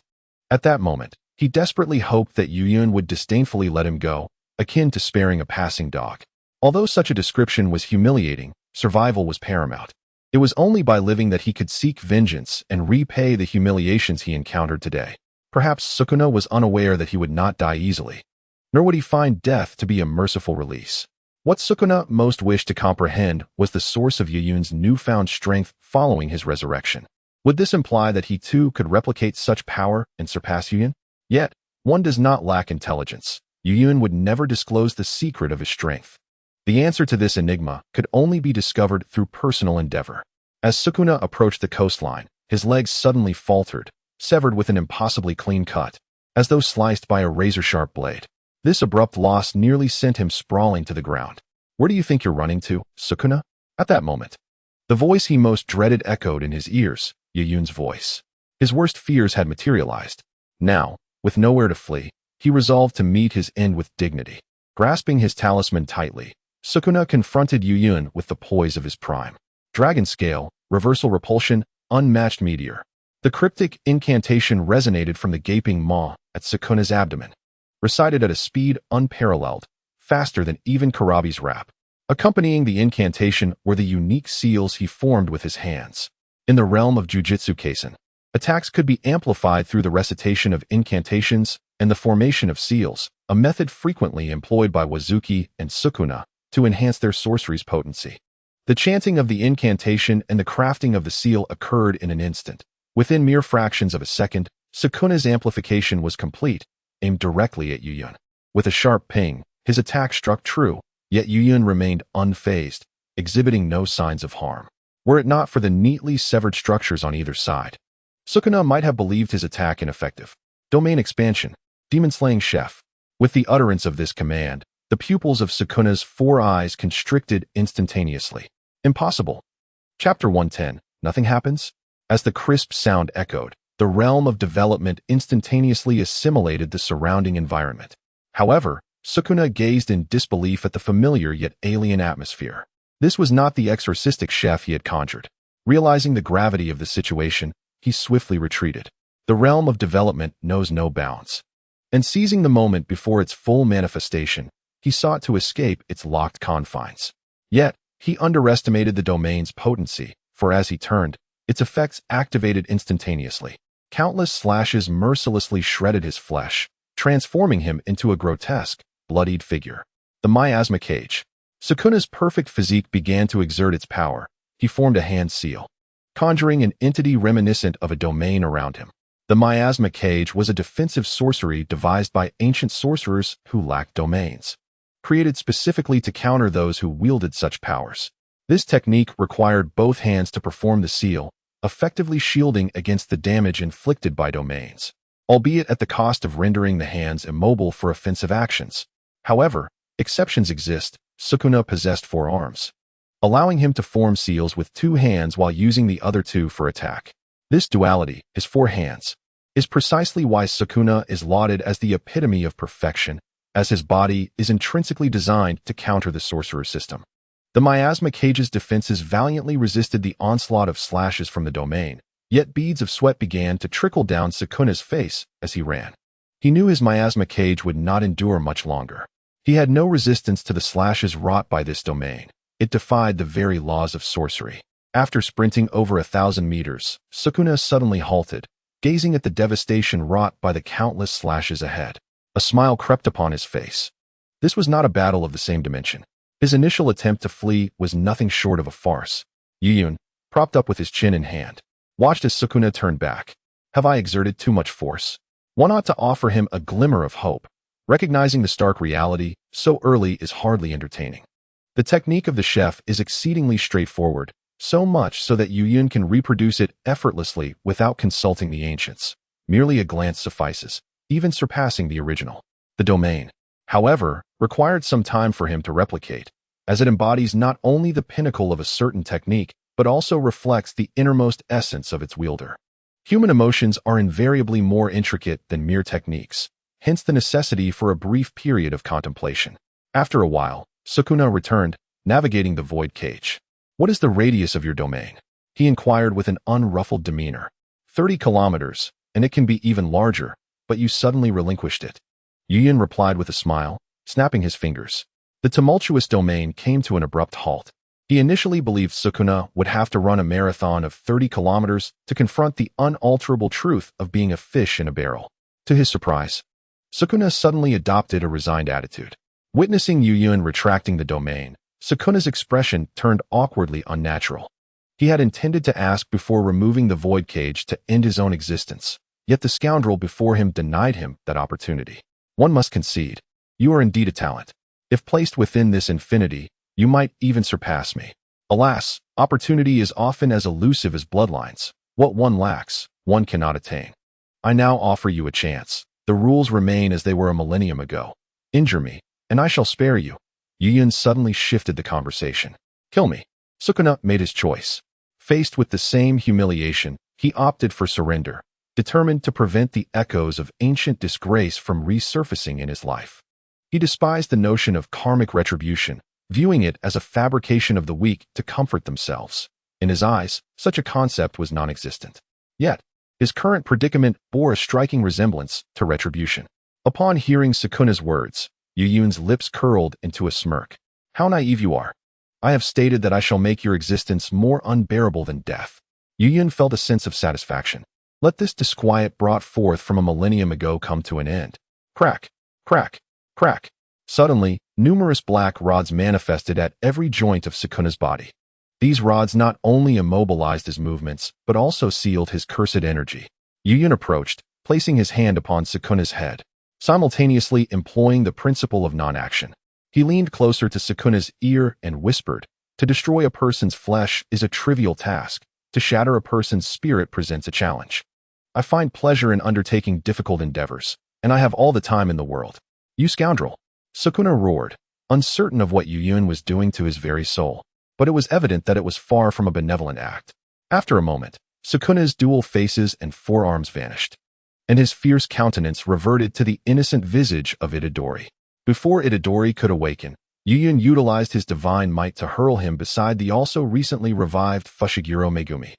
At that moment, he desperately hoped that Iyun would disdainfully let him go, akin to sparing a passing dog. Although such a description was humiliating, survival was paramount. It was only by living that he could seek vengeance and repay the humiliations he encountered today. Perhaps Susanoo was unaware that he would not die easily, nor would he find death to be a merciful release. What Sukuna most wished to comprehend was the source of Yuyun's newfound strength following his resurrection. Would this imply that he too could replicate such power and surpass Yuyun? Yet, one does not lack intelligence. Yuyun would never disclose the secret of his strength. The answer to this enigma could only be discovered through personal endeavor. As Sukuna approached the coastline, his legs suddenly faltered, severed with an impossibly clean cut, as though sliced by a razor-sharp blade. This abrupt loss nearly sent him sprawling to the ground. "Where do you think you're running to, Sukuna?" At that moment, the voice he most dreaded echoed in his ears, Yuyun's voice. His worst fears had materialized. Now, with nowhere to flee, he resolved to meet his end with dignity. Grasping his talisman tightly, Sukuna confronted Yuyun with the poise of his prime. Dragon Scale, Reversal Repulsion, Unmatched Meteor. The cryptic incantation resonated from the gaping maw at Sukuna's abdomen, recited at a speed unparalleled, faster than even Karabi's rap. Accompanying the incantation were the unique seals he formed with his hands. In the realm of Jujutsu Kaisen, attacks could be amplified through the recitation of incantations and the formation of seals, a method frequently employed by Wazuki and Sukuna to enhance their sorcery's potency. The chanting of the incantation and the crafting of the seal occurred in an instant. Within mere fractions of a second, Sukuna's amplification was complete, aimed directly at Yuyun. With a sharp ping, his attack struck true, yet Yuyun remained unfazed, exhibiting no signs of harm. Were it not for the neatly severed structures on either side, Sukuna might have believed his attack ineffective. Domain Expansion, Demon-Slaying Chef. With the utterance of this command, the pupils of Sukuna's 4 eyes constricted instantaneously. Impossible. Chapter 110, Nothing Happens? As the crisp sound echoed, the realm of development instantaneously assimilated the surrounding environment. However, Sukuna gazed in disbelief at the familiar yet alien atmosphere. This was not the exorcistic chef he had conjured. Realizing the gravity of the situation, he swiftly retreated. The realm of development knows no bounds. And seizing the moment before its full manifestation, he sought to escape its locked confines. Yet, he underestimated the domain's potency, for as he turned, its effects activated instantaneously. Countless slashes mercilessly shredded his flesh, transforming him into a grotesque, bloodied figure. The miasma cage. Sukuna's perfect physique began to exert its power. He formed a hand seal, conjuring an entity reminiscent of a domain around him. The miasma cage was a defensive sorcery devised by ancient sorcerers who lacked domains, created specifically to counter those who wielded such powers. This technique required both hands to perform the seal, effectively shielding against the damage inflicted by domains, albeit at the cost of rendering the hands immobile for offensive actions. However, exceptions exist. Sukuna possessed 4 arms, allowing him to form seals with 2 hands while using the other 2 for attack. This duality, his 4 hands, is precisely why Sukuna is lauded as the epitome of perfection, as his body is intrinsically designed to counter the sorcerer system. The miasma cage's defenses valiantly resisted the onslaught of slashes from the domain, yet beads of sweat began to trickle down Sukuna's face as he ran. He knew his miasma cage would not endure much longer. He had no resistance to the slashes wrought by this domain. It defied the very laws of sorcery. After sprinting over 1,000 meters, Sukuna suddenly halted, gazing at the devastation wrought by the countless slashes ahead. A smile crept upon his face. This was not a battle of the same dimension. His initial attempt to flee was nothing short of a farce. Yuyun, propped up with his chin in hand, watched as Sukuna turned back. Have I exerted too much force? One ought to offer him a glimmer of hope. Recognizing the stark reality so early is hardly entertaining. The technique of the chef is exceedingly straightforward, so much so that Yuyun can reproduce it effortlessly without consulting the ancients. Merely a glance suffices, even surpassing the original. The domain, however, required some time for him to replicate, as it embodies not only the pinnacle of a certain technique, but also reflects the innermost essence of its wielder. Human emotions are invariably more intricate than mere techniques, hence the necessity for a brief period of contemplation. After a while, Sukuna returned, navigating the void cage. What is the radius of your domain? He inquired with an unruffled demeanor. 30 kilometers, and it can be even larger, but you suddenly relinquished it. Yuyun replied with a smile, snapping his fingers. The tumultuous domain came to an abrupt halt. He initially believed Sukuna would have to run a marathon of 30 kilometers to confront the unalterable truth of being a fish in a barrel. To his surprise, Sukuna suddenly adopted a resigned attitude. Witnessing Yuyun retracting the domain, Sukuna's expression turned awkwardly unnatural. He had intended to ask before removing the void cage to end his own existence, yet the scoundrel before him denied him that opportunity. One must concede. You are indeed a talent. If placed within this infinity, you might even surpass me. Alas, opportunity is often as elusive as bloodlines. What one lacks, one cannot attain. I now offer you a chance. The rules remain as they were a millennium ago. Injure me, and I shall spare you. Yuyun suddenly shifted the conversation. Kill me. Sukuna made his choice. Faced with the same humiliation, he opted for surrender, determined to prevent the echoes of ancient disgrace from resurfacing in his life. He despised the notion of karmic retribution, viewing it as a fabrication of the weak to comfort themselves. In his eyes, such a concept was non-existent. Yet, his current predicament bore a striking resemblance to retribution. Upon hearing Sukuna's words, Yuyun's lips curled into a smirk. How naive you are. I have stated that I shall make your existence more unbearable than death. Yuyun felt a sense of satisfaction. Let this disquiet brought forth from a millennium ago come to an end. Crack, crack, crack. Suddenly, numerous black rods manifested at every joint of Sukuna's body. These rods not only immobilized his movements, but also sealed his cursed energy. Yuyun approached, placing his hand upon Sukuna's head, simultaneously employing the principle of non-action. He leaned closer to Sukuna's ear and whispered, to destroy a person's flesh is a trivial task. To shatter a person's spirit presents a challenge. I find pleasure in undertaking difficult endeavors, and I have all the time in the world. You scoundrel! Sukuna roared, uncertain of what Yuyun was doing to his very soul. But it was evident that it was far from a benevolent act. After a moment, Sukuna's dual faces and forearms vanished, and his fierce countenance reverted to the innocent visage of Itadori. Before Itadori could awaken, Yuyun utilized his divine might to hurl him beside the also recently revived Fushiguro Megumi.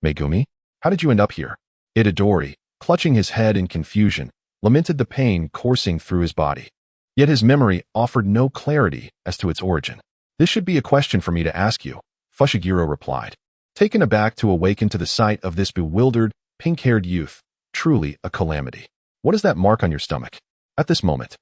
Megumi? How did you end up here? Itadori, clutching his head in confusion, lamented the pain coursing through his body. Yet his memory offered no clarity as to its origin. This should be a question for me to ask you, Fushiguro replied, taken aback to awaken to the sight of this bewildered, pink-haired youth. Truly a calamity. What is that mark on your stomach? At this moment,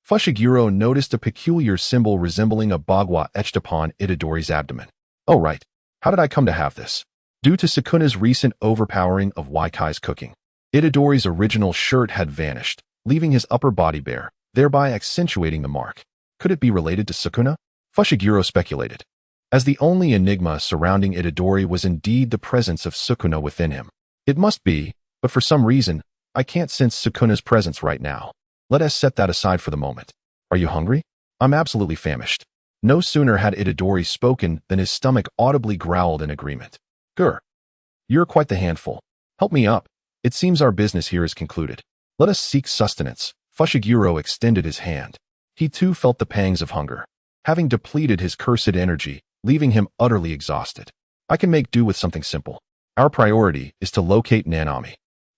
Fushiguro noticed a peculiar symbol resembling a bagua etched upon Itadori's abdomen. Oh right, how did I come to have this? Due to Sukuna's recent overpowering of Waikai's cooking, Itadori's original shirt had vanished, leaving his upper body bare, thereby accentuating the mark. Could it be related to Sukuna? Fushiguro speculated, as the only enigma surrounding Itadori was indeed the presence of Sukuna within him. It must be, but for some reason, I can't sense Sukuna's presence right now. Let us set that aside for the moment. Are you hungry? I'm absolutely famished. No sooner had Itadori spoken than his stomach audibly growled in agreement. Grr. You're quite the handful. Help me up. It seems our business here is concluded. Let us seek sustenance. Fushiguro extended his hand. He too felt the pangs of hunger, having depleted his cursed energy, leaving him utterly exhausted. I can make do with something simple. Our priority is to locate Nanami,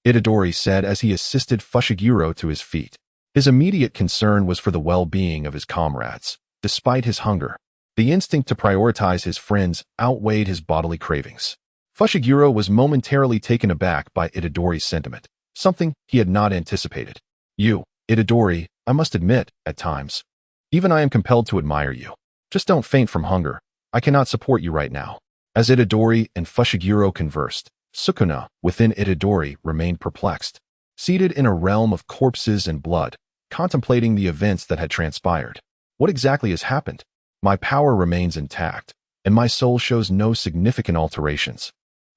Itadori said as he assisted Fushiguro to his feet. His immediate concern was for the well-being of his comrades. Despite his hunger, the instinct to prioritize his friends outweighed his bodily cravings. Fushiguro was momentarily taken aback by Itadori's sentiment, something he had not anticipated. You, Itadori, I must admit, at times, even I am compelled to admire you. Just don't faint from hunger. I cannot support you right now. As Itadori and Fushiguro conversed, Sukuna, within Itadori, remained perplexed, seated in a realm of corpses and blood, contemplating the events that had transpired. What exactly has happened? My power remains intact, and my soul shows no significant alterations,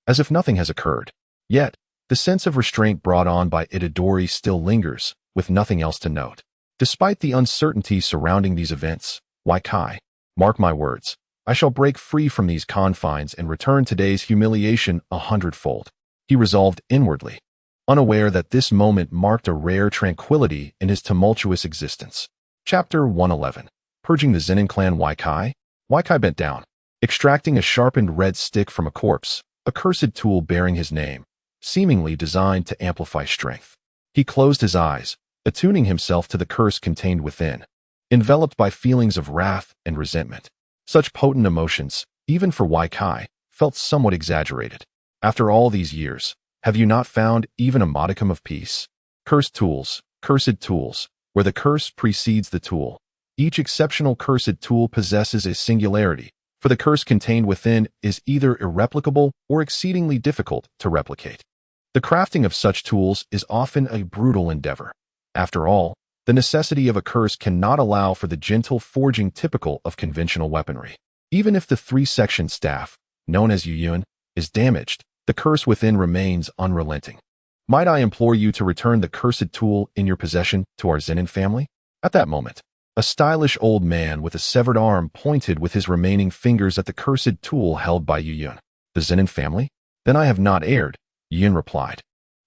as if nothing has occurred. Yet, the sense of restraint brought on by Itadori still lingers, with nothing else to note. Despite the uncertainty surrounding these events, Waikai, mark my words, I shall break free from these confines and return today's humiliation 100-fold. He resolved inwardly, unaware that this moment marked a rare tranquility in his tumultuous existence. Chapter 111. Purging the Zenin clan. Waikai? Waikai bent down, extracting a sharpened red stick from a corpse, a cursed tool bearing his name, seemingly designed to amplify strength. He closed his eyes, attuning himself to the curse contained within, enveloped by feelings of wrath and resentment. Such potent emotions, even for Waikai, felt somewhat exaggerated. After all these years, have you not found even a modicum of peace? Cursed tools, where the curse precedes the tool. Each exceptional cursed tool possesses a singularity, for the curse contained within is either irreplicable or exceedingly difficult to replicate. The crafting of such tools is often a brutal endeavor. After all, the necessity of a curse cannot allow for the gentle forging typical of conventional weaponry. Even if the three-section staff, known as Yuyun, is damaged, the curse within remains unrelenting. Might I implore you to return the cursed tool in your possession to our Zenin family? At that moment, a stylish old man with a severed arm pointed with his remaining fingers at the cursed tool held by Yuyun. The Zenin family? Then I have not erred, Yuyun replied,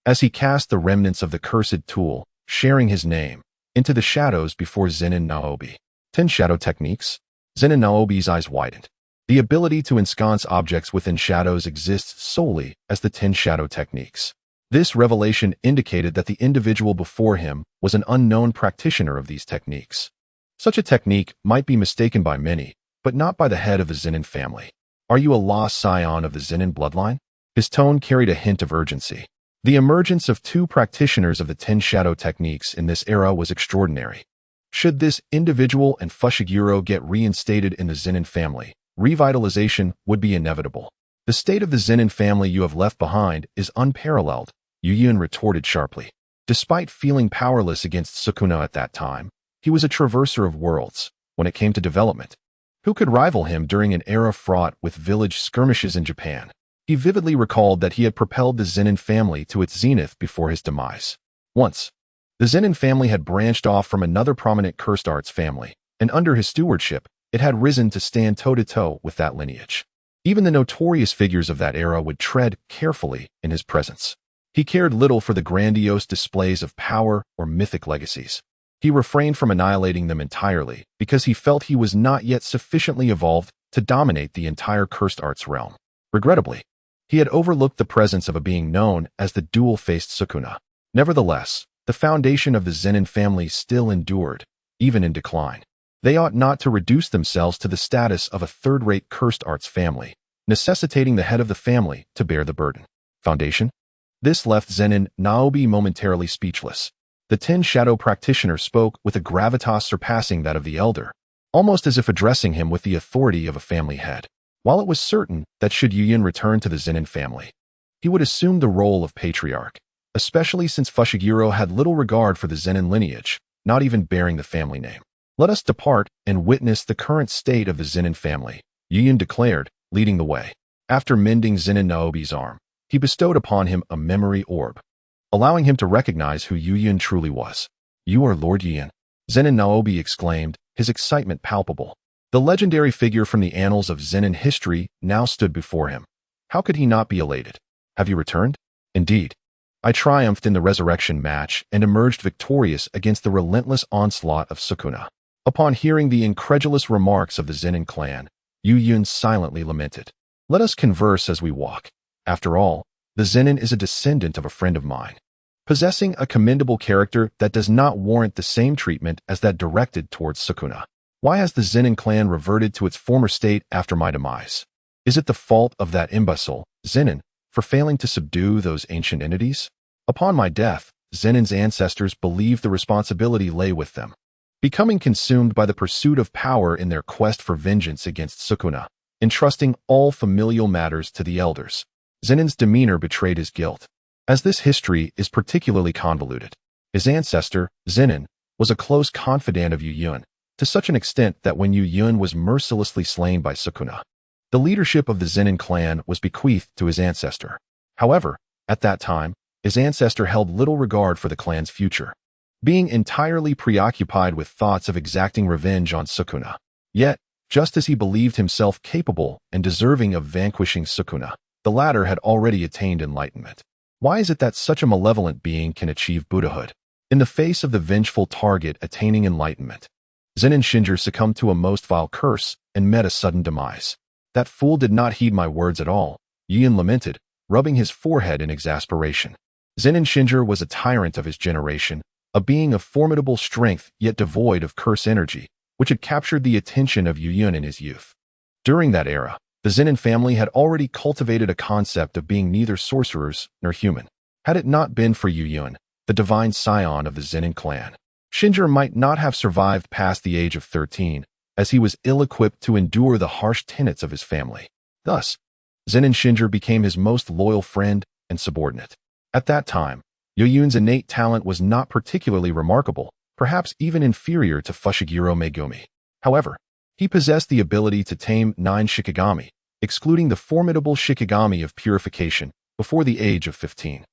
as he cast the remnants of the cursed tool, sharing his name, into the shadows before Zenin Naobi. 10 shadow techniques? Zenin Naobi's eyes widened. The ability to ensconce objects within shadows exists solely as the 10 shadow techniques. This revelation indicated that the individual before him was an unknown practitioner of these techniques. Such a technique might be mistaken by many, but not by the head of the Zenin family. Are you a lost scion of the Zenin bloodline? His tone carried a hint of urgency. The emergence of 2 practitioners of the 10 shadow techniques in this era was extraordinary. Should this individual and Fushiguro get reinstated in the Zenin family, revitalization would be inevitable. The state of the Zenin family you have left behind is unparalleled, Yuyun retorted sharply. Despite feeling powerless against Sukuna at that time, he was a traverser of worlds when it came to development. Who could rival him during an era fraught with village skirmishes in Japan? He vividly recalled that he had propelled the Zenin family to its zenith before his demise. Once, the Zenin family had branched off from another prominent cursed arts family, and under his stewardship, it had risen to stand toe-to-toe with that lineage. Even the notorious figures of that era would tread carefully in his presence. He cared little for the grandiose displays of power or mythic legacies. He refrained from annihilating them entirely because he felt he was not yet sufficiently evolved to dominate the entire cursed arts realm. Regrettably, he had overlooked the presence of a being known as the dual-faced Sukuna. Nevertheless, the foundation of the Zenin family still endured, even in decline. They ought not to reduce themselves to the status of a third-rate cursed arts family, necessitating the head of the family to bear the burden. Foundation? This left Zenin Naobi momentarily speechless. The 10 shadow practitioner spoke with a gravitas surpassing that of the elder, almost as if addressing him with the authority of a family head. While it was certain that should Yuyun return to the Zenin family, he would assume the role of patriarch, especially since Fushiguro had little regard for the Zenin lineage, not even bearing the family name. Let us depart and witness the current state of the Zenin family, Yuyun declared, leading the way. After mending Zenin Naobi's arm, he bestowed upon him a memory orb, allowing him to recognize who Yuyun truly was. You are Lord Yuyun, Zenin Naobi exclaimed, his excitement palpable. The legendary figure from the annals of Zenin history now stood before him. How could he not be elated? Have you returned? Indeed. I triumphed in the resurrection match and emerged victorious against the relentless onslaught of Sukuna. Upon hearing the incredulous remarks of the Zenin clan, Yuyun silently lamented. Let us converse as we walk. After all, the Zenin is a descendant of a friend of mine, possessing a commendable character that does not warrant the same treatment as that directed towards Sukuna. Why has the Zenin clan reverted to its former state after my demise? Is it the fault of that imbecile, Zenin, for failing to subdue those ancient entities? Upon my death, Zenin's ancestors believed the responsibility lay with them, becoming consumed by the pursuit of power in their quest for vengeance against Sukuna, entrusting all familial matters to the elders. Zenin's demeanor betrayed his guilt, as this history is particularly convoluted. His ancestor, Zenin, was a close confidant of Yuyun, to such an extent that when Yuyun was mercilessly slain by Sukuna, the leadership of the Zenin clan was bequeathed to his ancestor. However, at that time, his ancestor held little regard for the clan's future, being entirely preoccupied with thoughts of exacting revenge on Sukuna. Yet, just as he believed himself capable and deserving of vanquishing Sukuna, the latter had already attained enlightenment. Why is it that such a malevolent being can achieve Buddhahood? In the face of the vengeful target attaining enlightenment, Zenin Shinjo succumbed to a most vile curse and met a sudden demise. That fool did not heed my words at all, Yuyun lamented, rubbing his forehead in exasperation. Zenin Shinjo was a tyrant of his generation, a being of formidable strength yet devoid of curse energy, which had captured the attention of Yuyun in his youth. During that era, the Zenin family had already cultivated a concept of being neither sorcerers nor human. Had it not been for Yuyun, the divine scion of the Zenin clan, Shinjo might not have survived past the age of 13, as he was ill-equipped to endure the harsh tenets of his family. Thus, Zenin Shinjo became his most loyal friend and subordinate. At that time, Yoyun's innate talent was not particularly remarkable, perhaps even inferior to Fushiguro Megumi. However, he possessed the ability to tame 9 Shikigami, excluding the formidable Shikigami of purification, before the age of 15.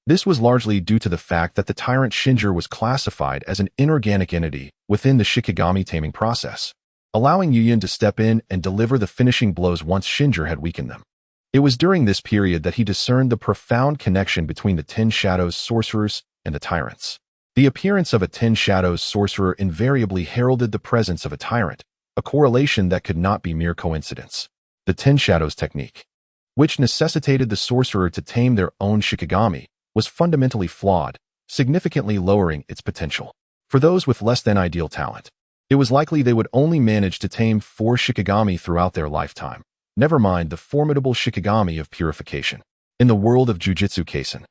This was largely due to the fact that the tyrant Shinjo was classified as an inorganic entity within the Shikigami taming process, allowing Yoyun to step in and deliver the finishing blows once Shinjo had weakened them. It was during this period that he discerned the profound connection between the 10 Shadows sorcerers and the tyrants. The appearance of a 10 Shadows sorcerer invariably heralded the presence of a tyrant, a correlation that could not be mere coincidence. The 10 Shadows technique, which necessitated the sorcerer to tame their own Shikigami, was fundamentally flawed, significantly lowering its potential. For those with less than ideal talent, it was likely they would only manage to tame 4 Shikigami throughout their lifetime, never mind the formidable Shikigami of purification. In the world of Jujutsu Kaisen,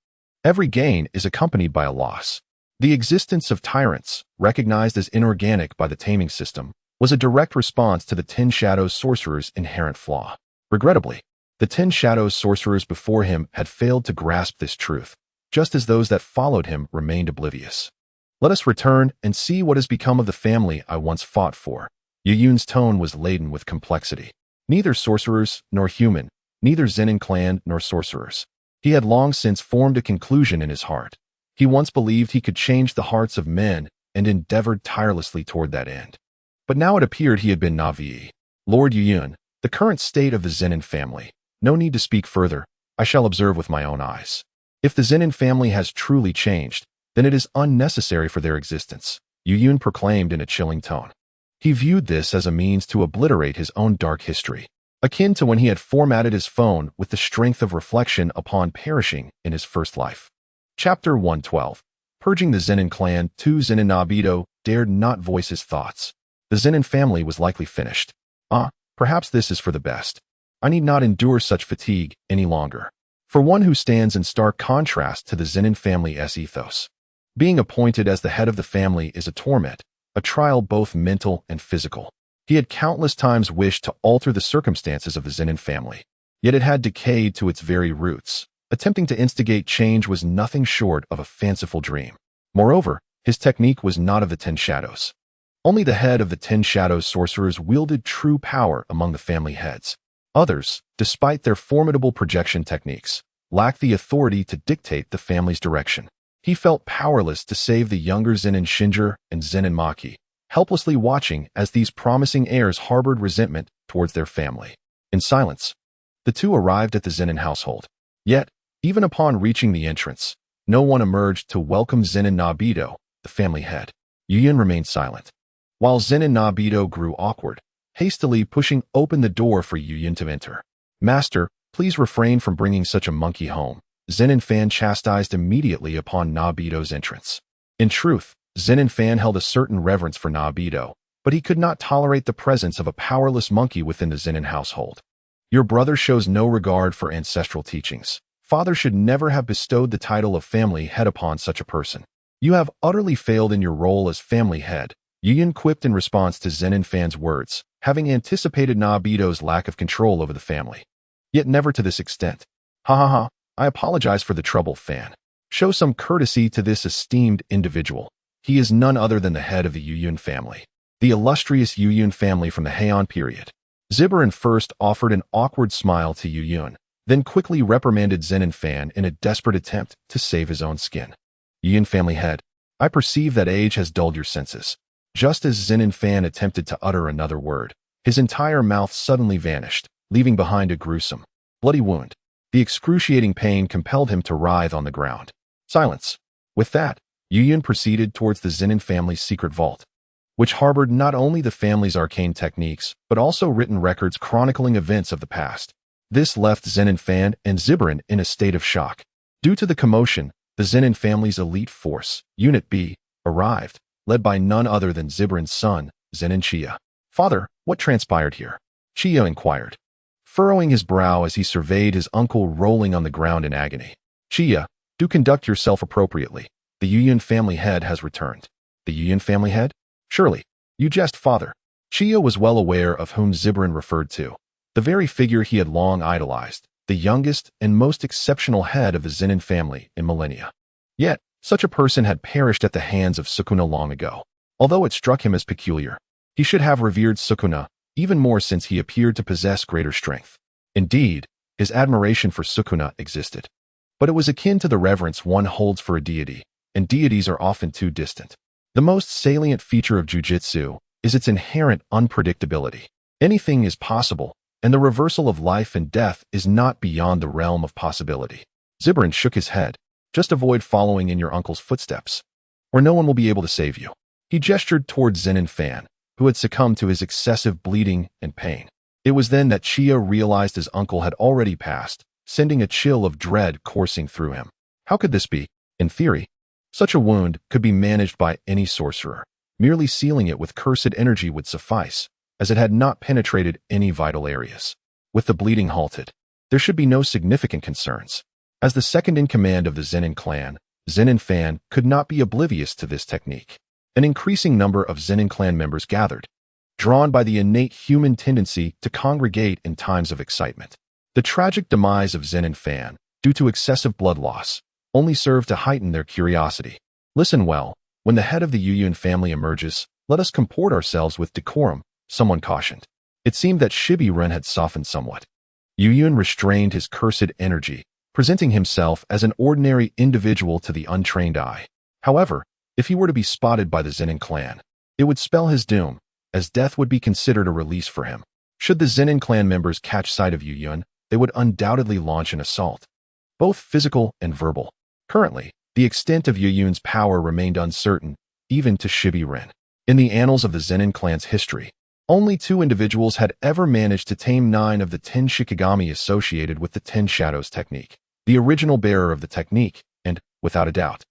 every gain is accompanied by a loss. The existence of tyrants, recognized as inorganic by the taming system, was a direct response to the 10 Shadows sorcerer's inherent flaw. Regrettably, the 10 Shadows sorcerers before him had failed to grasp this truth, just as those that followed him remained oblivious. Let us return and see what has become of the family I once fought for. Yoyun's tone was laden with complexity. Neither sorcerers nor human, neither Zenin clan nor sorcerers. He had long since formed a conclusion in his heart. He once believed he could change the hearts of men and endeavored tirelessly toward that end. But now it appeared he had been naive. Lord Yoyun, the current state of the Zenin family. No need to speak further. I shall observe with my own eyes. If the Zenin family has truly changed, then it is unnecessary for their existence, Yoyun proclaimed in a chilling tone. He viewed this as a means to obliterate his own dark history, akin to when he had formatted his phone with the strength of reflection upon perishing in his first life. Chapter 112. Purging the Zenin clan. 2 Zenin Obito dared not voice his thoughts. The Zenin family was likely finished. Perhaps this is for the best. I need not endure such fatigue any longer. For one who stands in stark contrast to the Zenin family's ethos, being appointed as the head of the family is a torment, a trial both mental and physical. He had countless times wished to alter the circumstances of the Zenin family, yet it had decayed to its very roots. Attempting to instigate change was nothing short of a fanciful dream. Moreover, his technique was not of the 10 Shadows. Only the head of the 10 Shadows sorcerers wielded true power among the family heads. Others, despite their formidable projection techniques, lacked the authority to dictate the family's direction. He felt powerless to save the younger Zenin Shinjo and Zenin Maki, helplessly watching as these promising heirs harbored resentment towards their family. In silence, the two arrived at the Zenin household. Yet, even upon reaching the entrance, no one emerged to welcome Zenin Obito, the family head. Yoyun remained silent, while Zenin Obito grew awkward, hastily pushing open the door for Yoyun to enter. Master, please refrain from bringing such a monkey home, Zenin Fan chastised immediately upon Nobito's entrance. In truth, Zenin Fan held a certain reverence for Nobito, but he could not tolerate the presence of a powerless monkey within the Zenin household. Your brother shows no regard for ancestral teachings. Father should never have bestowed the title of family head upon such a person. You have utterly failed in your role as family head, Yoyun quipped in response to Zenin Fan's words, having anticipated Nobito's lack of control over the family. Yet never to this extent. I apologize for the trouble, Fan. Show some courtesy to this esteemed individual. He is none other than the head of the Yoyun family, the illustrious Yoyun family from the Heian period. Ziberin first offered an awkward smile to Yoyun, then quickly reprimanded Zenin Fan in a desperate attempt to save his own skin. Yoyun family head, I perceive that age has dulled your senses. Just as Zenin Fan attempted to utter another word, his entire mouth suddenly vanished, leaving behind a gruesome, bloody wound. The excruciating pain compelled him to writhe on the ground. Silence. With that, Yoyun proceeded towards the Zenin family's secret vault, which harbored not only the family's arcane techniques, but also written records chronicling events of the past. This left Zenin Fan and Ziberin in a state of shock. Due to the commotion, the Zenin family's elite force, Unit B, arrived, led by none other than Ziberin's son, Zenin Chia. Father, what transpired here? Chia inquired, furrowing his brow as he surveyed his uncle rolling on the ground in agony. Chia, do conduct yourself appropriately. The Yoyun family head has returned. The Yuyun family head? Surely. You jest, father. Chiyo was well aware of whom Zibaran referred to, the very figure he had long idolized, the youngest and most exceptional head of the Zenin family in millennia. Yet, such a person had perished at the hands of Sukuna long ago. Although it struck him as peculiar, he should have revered Sukuna even more since he appeared to possess greater strength. Indeed, his admiration for Sukuna existed. But it was akin to the reverence one holds for a deity, and deities are often too distant. The most salient feature of jujitsu is its inherent unpredictability. Anything is possible, and the reversal of life and death is not beyond the realm of possibility. Zibaran shook his head. Just avoid following in your uncle's footsteps, or no one will be able to save you. He gestured toward Zenin Fan, who had succumbed to his excessive bleeding and pain. It was then that Chiyo realized his uncle had already passed, sending a chill of dread coursing through him. How could this be? In theory, such a wound could be managed by any sorcerer. Merely sealing it with cursed energy would suffice, as it had not penetrated any vital areas. With the bleeding halted, there should be no significant concerns. As the second in command of the Zenin clan, Zenin Fan could not be oblivious to this technique. An increasing number of Zenin clan members gathered, drawn by the innate human tendency to congregate in times of excitement. The tragic demise of Zenin Fan, due to excessive blood loss, only served to heighten their curiosity. Listen well, when the head of the Yuyun family emerges, let us comport ourselves with decorum, someone cautioned. It seemed that Shibi-Ren had softened somewhat. Yuyun restrained his cursed energy, presenting himself as an ordinary individual to the untrained eye. However, if he were to be spotted by the Zenin clan, it would spell his doom, as death would be considered a release for him. Should the Zenin clan members catch sight of Yuyun, they would undoubtedly launch an assault, both physical and verbal. Currently, the extent of Yuyun's power remained uncertain, even to Shibi-Ren. In the annals of the Zenin clan's history, only 2 individuals had ever managed to tame 9 of the 10 Shikigami associated with the 10 Shadows technique, the original bearer of the technique, and, without a doubt,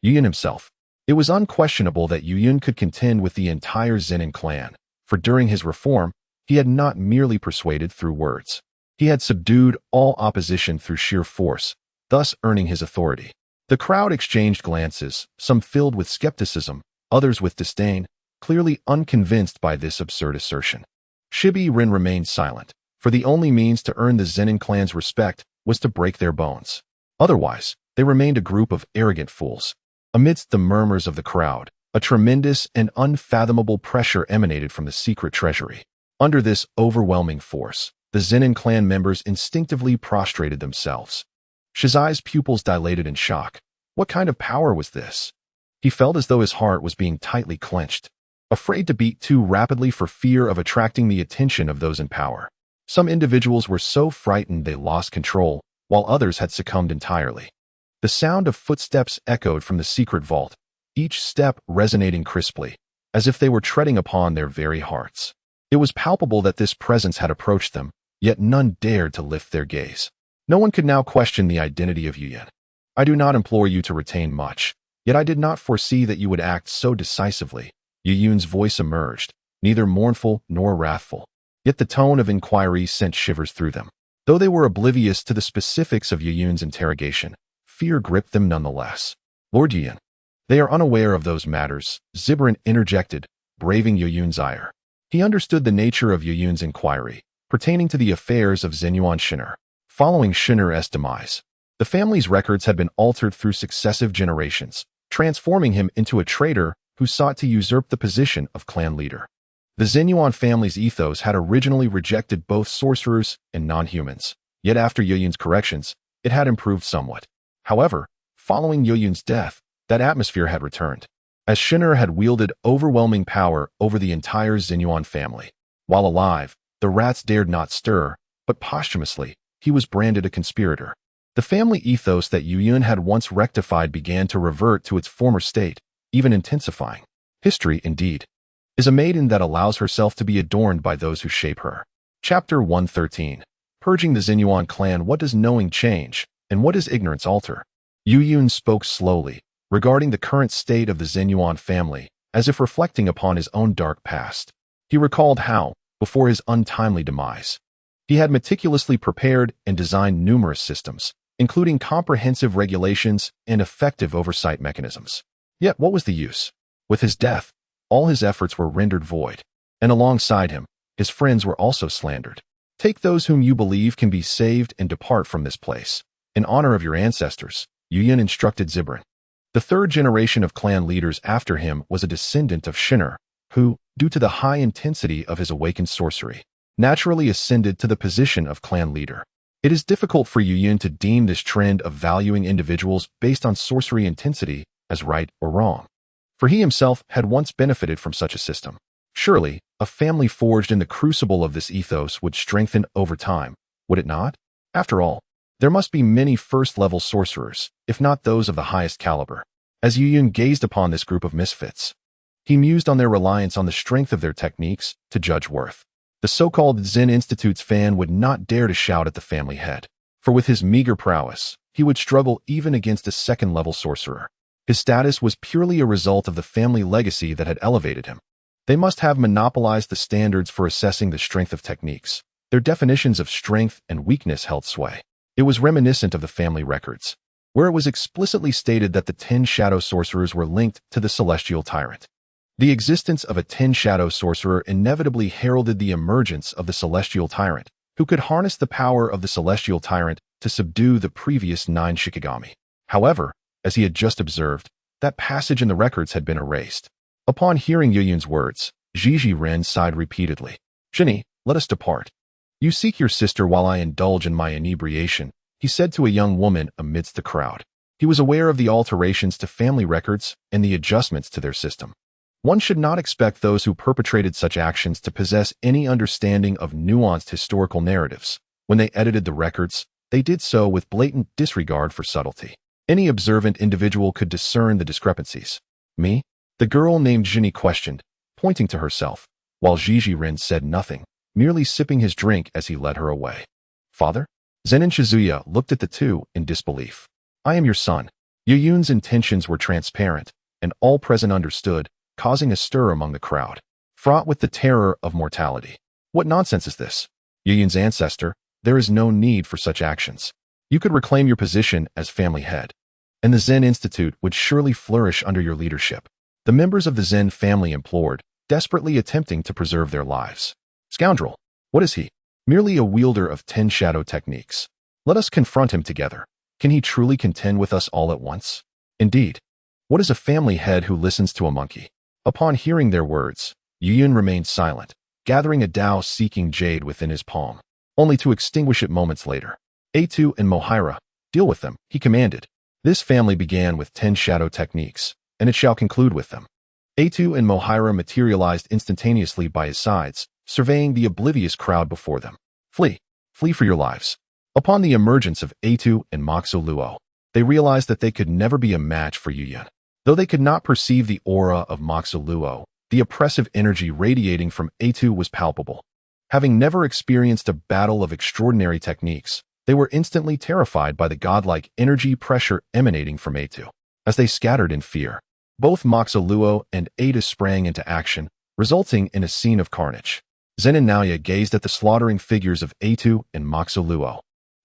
Yuyun himself. It was unquestionable that Yuyun could contend with the entire Zenin clan, for during his reform, he had not merely persuaded through words. He had subdued all opposition through sheer force, thus earning his authority. The crowd exchanged glances, some filled with skepticism, others with disdain, clearly unconvinced by this absurd assertion. Shibi-Ren remained silent, for the only means to earn the Zenin clan's respect was to break their bones. Otherwise, they remained a group of arrogant fools. Amidst the murmurs of the crowd, a tremendous and unfathomable pressure emanated from the secret treasury. Under this overwhelming force, the Zenin clan members instinctively prostrated themselves. Shizai's pupils dilated in shock. What kind of power was this? He felt as though his heart was being tightly clenched, afraid to beat too rapidly for fear of attracting the attention of those in power. Some individuals were so frightened they lost control, while others had succumbed entirely. The sound of footsteps echoed from the secret vault, each step resonating crisply, as if they were treading upon their very hearts. It was palpable that this presence had approached them, yet none dared to lift their gaze. No one could now question the identity of Yuyun. I do not implore you to retain much, yet I did not foresee that you would act so decisively. Yuyun's voice emerged, neither mournful nor wrathful. Yet the tone of inquiry sent shivers through them. Though they were oblivious to the specifics of Yuyun's interrogation, fear gripped them nonetheless. Lord Yuyun, they are unaware of those matters, Zibaran interjected, braving Yuyun's ire. He understood the nature of Yuyun's inquiry, pertaining to the affairs of Zenyuan Shinner. Following Shinner's demise, the family's records had been altered through successive generations, transforming him into a traitor who sought to usurp the position of clan leader. The Zenyuan family's ethos had originally rejected both sorcerers and non-humans, yet after Yuyun's corrections, it had improved somewhat. However, following Yuyun's death, that atmosphere had returned, as Shinner had wielded overwhelming power over the entire Zenyuan family. While alive, the rats dared not stir, but posthumously, he was branded a conspirator. The family ethos that Yuyun had once rectified began to revert to its former state, even intensifying. History, indeed, is a maiden that allows herself to be adorned by those who shape her. Chapter 113. Purging the Zenyuan clan. What does knowing change, and what does ignorance alter? Yuyun spoke slowly, regarding the current state of the Zenyuan family, as if reflecting upon his own dark past. He recalled how, before his untimely demise, he had meticulously prepared and designed numerous systems, including comprehensive regulations and effective oversight mechanisms. Yet what was the use? With his death, all his efforts were rendered void, and alongside him, his friends were also slandered. Take those whom you believe can be saved and depart from this place. In honor of your ancestors, Yuyin instructed Zibrin. The third generation of clan leaders after him was a descendant of Shinno, who, due to the high intensity of his awakened sorcery, naturally ascended to the position of clan leader. It is difficult for Yuyin to deem this trend of valuing individuals based on sorcery intensity as right or wrong, for he himself had once benefited from such a system. Surely, a family forged in the crucible of this ethos would strengthen over time, would it not? After all, there must be many first-level sorcerers, if not those of the highest caliber. As Yuyin gazed upon this group of misfits, he mused on their reliance on the strength of their techniques to judge worth. The so-called Zen Institute's fan would not dare to shout at the family head, for with his meager prowess, he would struggle even against a second-level sorcerer. His status was purely a result of the family legacy that had elevated him. They must have monopolized the standards for assessing the strength of techniques. Their definitions of strength and weakness held sway. It was reminiscent of the family records, where it was explicitly stated that the 10 shadow sorcerers were linked to the celestial tyrant. The existence of a 10 shadow sorcerer inevitably heralded the emergence of the celestial tyrant, who could harness the power of the celestial tyrant to subdue the previous 9 Shikigami. However, as he had just observed, that passage in the records had been erased. Upon hearing Yuyin's words, Jiji Ren sighed repeatedly. "Shinny, let us depart. You seek your sister while I indulge in my inebriation," he said to a young woman amidst the crowd. He was aware of the alterations to family records and the adjustments to their system. One should not expect those who perpetrated such actions to possess any understanding of nuanced historical narratives. When they edited the records, they did so with blatant disregard for subtlety. Any observant individual could discern the discrepancies. "Me?" the girl named Jinny questioned, pointing to herself, while Jiji Ren said nothing, merely sipping his drink as he led her away. "Father?" Zen and Shizuya looked at the two in disbelief. "I am your son." Yuyin's intentions were transparent, and all present understood, causing a stir among the crowd, fraught with the terror of mortality. "What nonsense is this? Yuyin's ancestor, there is no need for such actions. You could reclaim your position as family head, and the Zen Institute would surely flourish under your leadership." The members of the Zen family implored, desperately attempting to preserve their lives. "Scoundrel! What is he? Merely a wielder of 10 shadow techniques. Let us confront him together. Can he truly contend with us all at once? Indeed, what is a family head who listens to a monkey?" Upon hearing their words, Yuyin remained silent, gathering a Tao-seeking jade within his palm, only to extinguish it moments later. "A2 and Mohira, deal with them," he commanded. "This family began with 10 shadow techniques, and it shall conclude with them." A2 and Mohira materialized instantaneously by his sides, surveying the oblivious crowd before them. "Flee! Flee for your lives." Upon the emergence of A2 and Moxo Luo, they realized that they could never be a match for Yuyin. Though they could not perceive the aura of Moxo Luo, the oppressive energy radiating from A2 was palpable. Having never experienced a battle of extraordinary techniques, they were instantly terrified by the godlike energy pressure emanating from A2. As they scattered in fear, both Moxo Luo and Ada sprang into action, resulting in a scene of carnage. Zen and Naoya gazed at the slaughtering figures of A2 and Moxo Luo,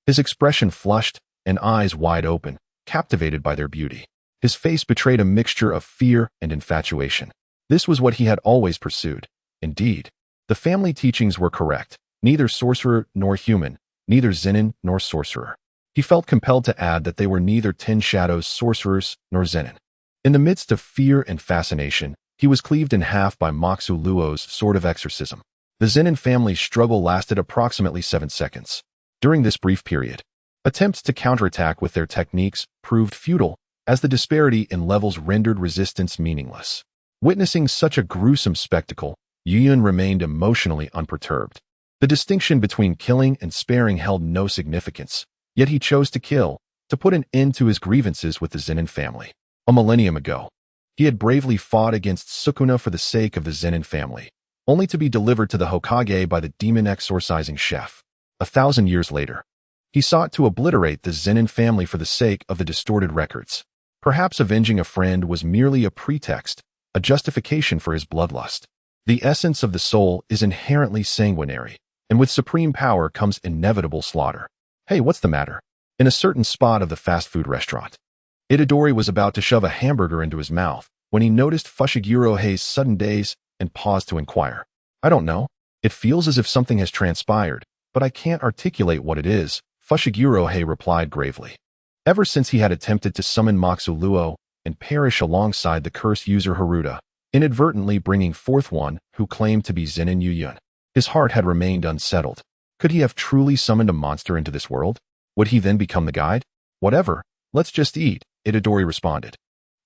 his expression flushed and eyes wide open, captivated by their beauty. His face betrayed a mixture of fear and infatuation. This was what he had always pursued. Indeed, the family teachings were correct. Neither sorcerer nor human, neither Zenin nor sorcerer. He felt compelled to add that they were neither 10 shadows sorcerers nor Zenin. In the midst of fear and fascination, he was cleaved in half by Moxo Luo's sword of exorcism. The Zenin family's struggle lasted approximately 7 seconds. During this brief period, attempts to counterattack with their techniques proved futile, as the disparity in levels rendered resistance meaningless. Witnessing such a gruesome spectacle, Yuyin remained emotionally unperturbed. The distinction between killing and sparing held no significance, yet he chose to kill, to put an end to his grievances with the Zenin family. A millennium ago, he had bravely fought against Sukuna for the sake of the Zenin family, only to be delivered to the Hokage by the demon exorcising chef. 1,000 years later, he sought to obliterate the Zenin family for the sake of the distorted records. Perhaps avenging a friend was merely a pretext, a justification for his bloodlust. The essence of the soul is inherently sanguinary, and with supreme power comes inevitable slaughter. "Hey, what's the matter?" In a certain spot of the fast food restaurant, Itadori was about to shove a hamburger into his mouth when he noticed Fushiguro-hei's sudden daze and paused to inquire. I don't know. It feels as if something has transpired, but I can't articulate what it is, Fushiguro-hei replied gravely. Ever since he had attempted to summon Moxu Luo and perish alongside the curse user Haruta, inadvertently bringing forth one who claimed to be Zenin Yuyun, his heart had remained unsettled. Could he have truly summoned a monster into this world? Would he then become the guide? Whatever, let's just eat, Itadori responded.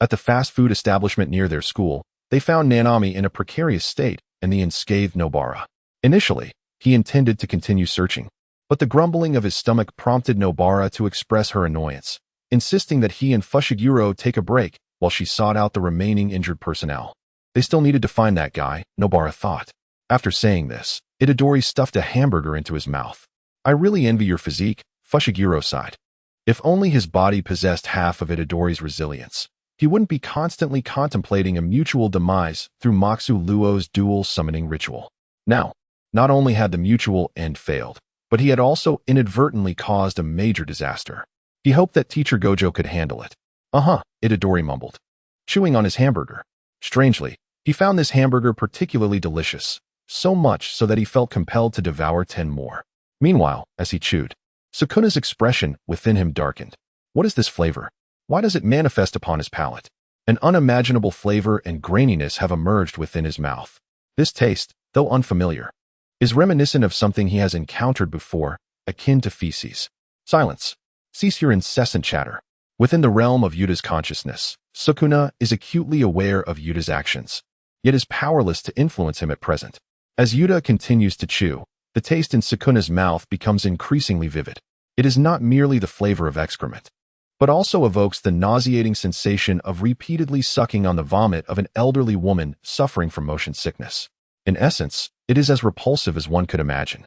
At the fast food establishment near their school, they found Nanami in a precarious state and the unscathed Nobara. Initially, he intended to continue searching, but the grumbling of his stomach prompted Nobara to express her annoyance, insisting that he and Fushiguro take a break while she sought out the remaining injured personnel. They still needed to find that guy, Nobara thought. After saying this, Itadori stuffed a hamburger into his mouth. I really envy your physique, Fushiguro sighed. If only his body possessed half of Itadori's resilience, he wouldn't be constantly contemplating a mutual demise through Moxu Luo's dual summoning ritual. Now, not only had the mutual end failed, but he had also inadvertently caused a major disaster. He hoped that Teacher Gojo could handle it. Itadori mumbled, chewing on his hamburger. Strangely, he found this hamburger particularly delicious, so much so that he felt compelled to devour 10 more. Meanwhile, as he chewed, Sukuna's expression within him darkened. What is this flavor? Why does it manifest upon his palate? An unimaginable flavor and graininess have emerged within his mouth. This taste, though unfamiliar, is reminiscent of something he has encountered before, akin to feces. Silence. Cease your incessant chatter. Within the realm of Yuta's consciousness, Sukuna is acutely aware of Yuta's actions, yet is powerless to influence him at present. As Yuta continues to chew, the taste in Sukuna's mouth becomes increasingly vivid. It is not merely the flavor of excrement, but also evokes the nauseating sensation of repeatedly sucking on the vomit of an elderly woman suffering from motion sickness. In essence, it is as repulsive as one could imagine.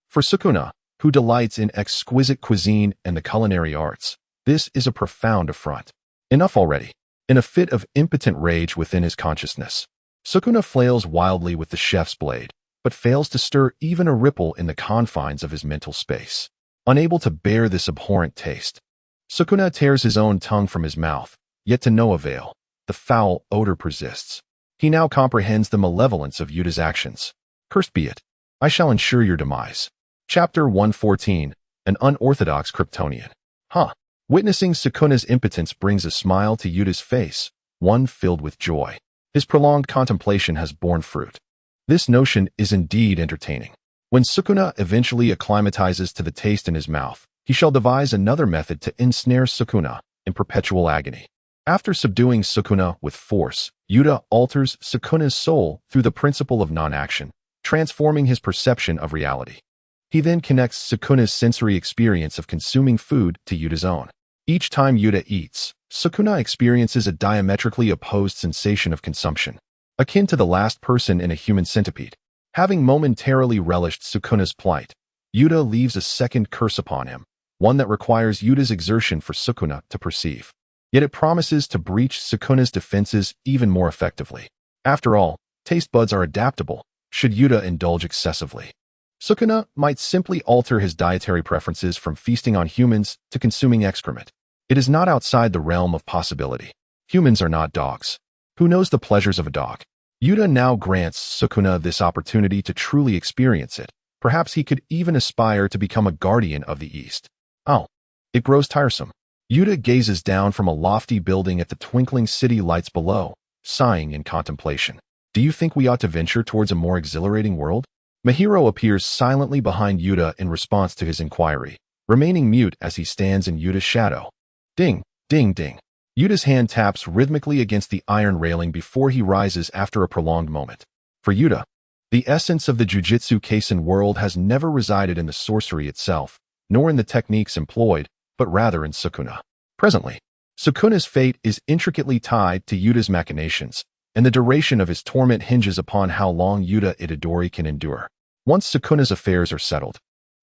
For Sukuna, who delights in exquisite cuisine and the culinary arts, this is a profound affront. Enough already. In a fit of impotent rage within his consciousness, Sukuna flails wildly with the chef's blade, but fails to stir even a ripple in the confines of his mental space. Unable to bear this abhorrent taste, Sukuna tears his own tongue from his mouth, yet to no avail. The foul odor persists. He now comprehends the malevolence of Yuta's actions. Cursed be it. I shall ensure your demise. Chapter 114, An Unorthodox Kryptonian. Witnessing Sukuna's impotence brings a smile to Yuta's face, one filled with joy. His prolonged contemplation has borne fruit. This notion is indeed entertaining. When Sukuna eventually acclimatizes to the taste in his mouth, he shall devise another method to ensnare Sukuna in perpetual agony. After subduing Sukuna with force, Yuta alters Sukuna's soul through the principle of non-action, transforming his perception of reality. He then connects Sukuna's sensory experience of consuming food to Yuta's own. Each time Yuta eats, Sukuna experiences a diametrically opposed sensation of consumption, akin to the last person in a human centipede. Having momentarily relished Sukuna's plight, Yuta leaves a second curse upon him, one that requires Yuta's exertion for Sukuna to perceive. Yet it promises to breach Sukuna's defenses even more effectively. After all, taste buds are adaptable, should Yuta indulge excessively. Sukuna might simply alter his dietary preferences from feasting on humans to consuming excrement. It is not outside the realm of possibility. Humans are not dogs. Who knows the pleasures of a dog? Yuta now grants Sukuna this opportunity to truly experience it. Perhaps he could even aspire to become a guardian of the East. It grows tiresome. Yuta gazes down from a lofty building at the twinkling city lights below, sighing in contemplation. Do you think we ought to venture towards a more exhilarating world? Mahiro appears silently behind Yuta in response to his inquiry, remaining mute as he stands in Yuta's shadow. Ding, ding, ding. Yuta's hand taps rhythmically against the iron railing before he rises after a prolonged moment. For Yuta, the essence of the Jujutsu Kaisen world has never resided in the sorcery itself, nor in the techniques employed, but rather in Sukuna. Presently, Sukuna's fate is intricately tied to Yuta's machinations, and the duration of his torment hinges upon how long Yuta Itadori can endure. Once Sukuna's affairs are settled,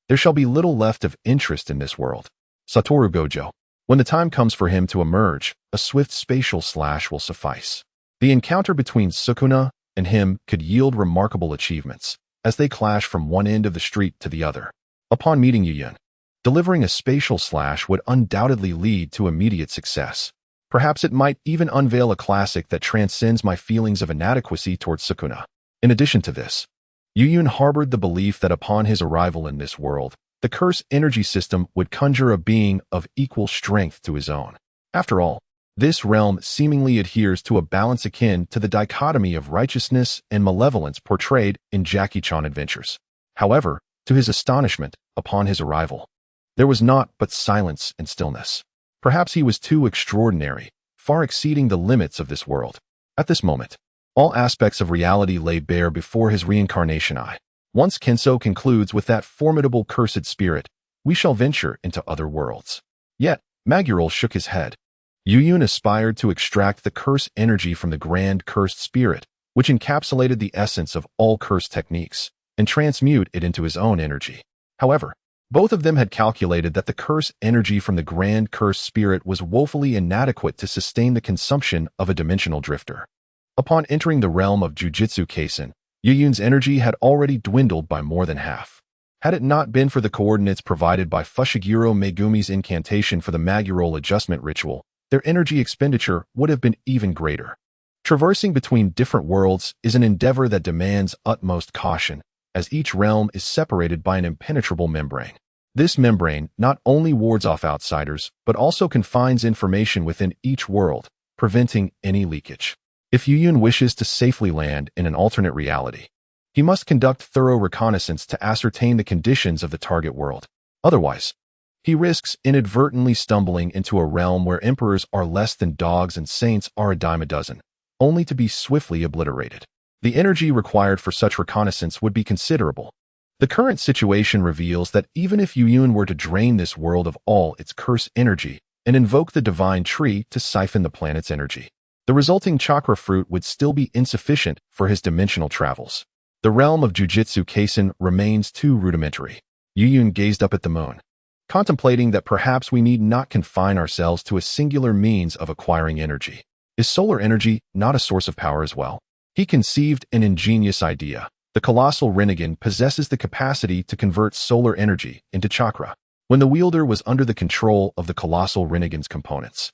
there shall be little left of interest in this world. Satoru Gojo. When the time comes for him to emerge, a swift spatial slash will suffice. The encounter between Sukuna and him could yield remarkable achievements, as they clash from one end of the street to the other. Upon meeting Yuyun, delivering a spatial slash would undoubtedly lead to immediate success. Perhaps it might even unveil a classic that transcends my feelings of inadequacy towards Sukuna. In addition to this, Yuyun harbored the belief that upon his arrival in this world, the curse energy system would conjure a being of equal strength to his own. After all, this realm seemingly adheres to a balance akin to the dichotomy of righteousness and malevolence portrayed in Jackie Chan adventures. However, to his astonishment, upon his arrival, there was naught but silence and stillness. Perhaps he was too extraordinary, far exceeding the limits of this world. At this moment, all aspects of reality lay bare before his reincarnation eye. Once Kenso concludes with that formidable cursed spirit, we shall venture into other worlds. Yet, Magurul shook his head. Yuyun aspired to extract the curse energy from the grand cursed spirit, which encapsulated the essence of all curse techniques, and transmute it into his own energy. However, both of them had calculated that the curse energy from the grand cursed spirit was woefully inadequate to sustain the consumption of a dimensional drifter. Upon entering the realm of Jujutsu Kaisen, Yuyun's energy had already dwindled by more than half. Had it not been for the coordinates provided by Fushiguro Megumi's incantation for the Magurul adjustment ritual, their energy expenditure would have been even greater. Traversing between different worlds is an endeavor that demands utmost caution, as each realm is separated by an impenetrable membrane. This membrane not only wards off outsiders, but also confines information within each world, preventing any leakage. If Yuyun wishes to safely land in an alternate reality, he must conduct thorough reconnaissance to ascertain the conditions of the target world. Otherwise, he risks inadvertently stumbling into a realm where emperors are less than dogs and saints are a dime a dozen, only to be swiftly obliterated. The energy required for such reconnaissance would be considerable. The current situation reveals that even if Yuyun were to drain this world of all its curse energy and invoke the divine tree to siphon the planet's energy, the resulting chakra fruit would still be insufficient for his dimensional travels. The realm of Jujutsu Kaisen remains too rudimentary. Yuyun gazed up at the moon, contemplating that perhaps we need not confine ourselves to a singular means of acquiring energy. Is solar energy not a source of power as well? He conceived an ingenious idea. The colossal Rinnegan possesses the capacity to convert solar energy into chakra. When the wielder was under the control of the colossal Rinnegan's components,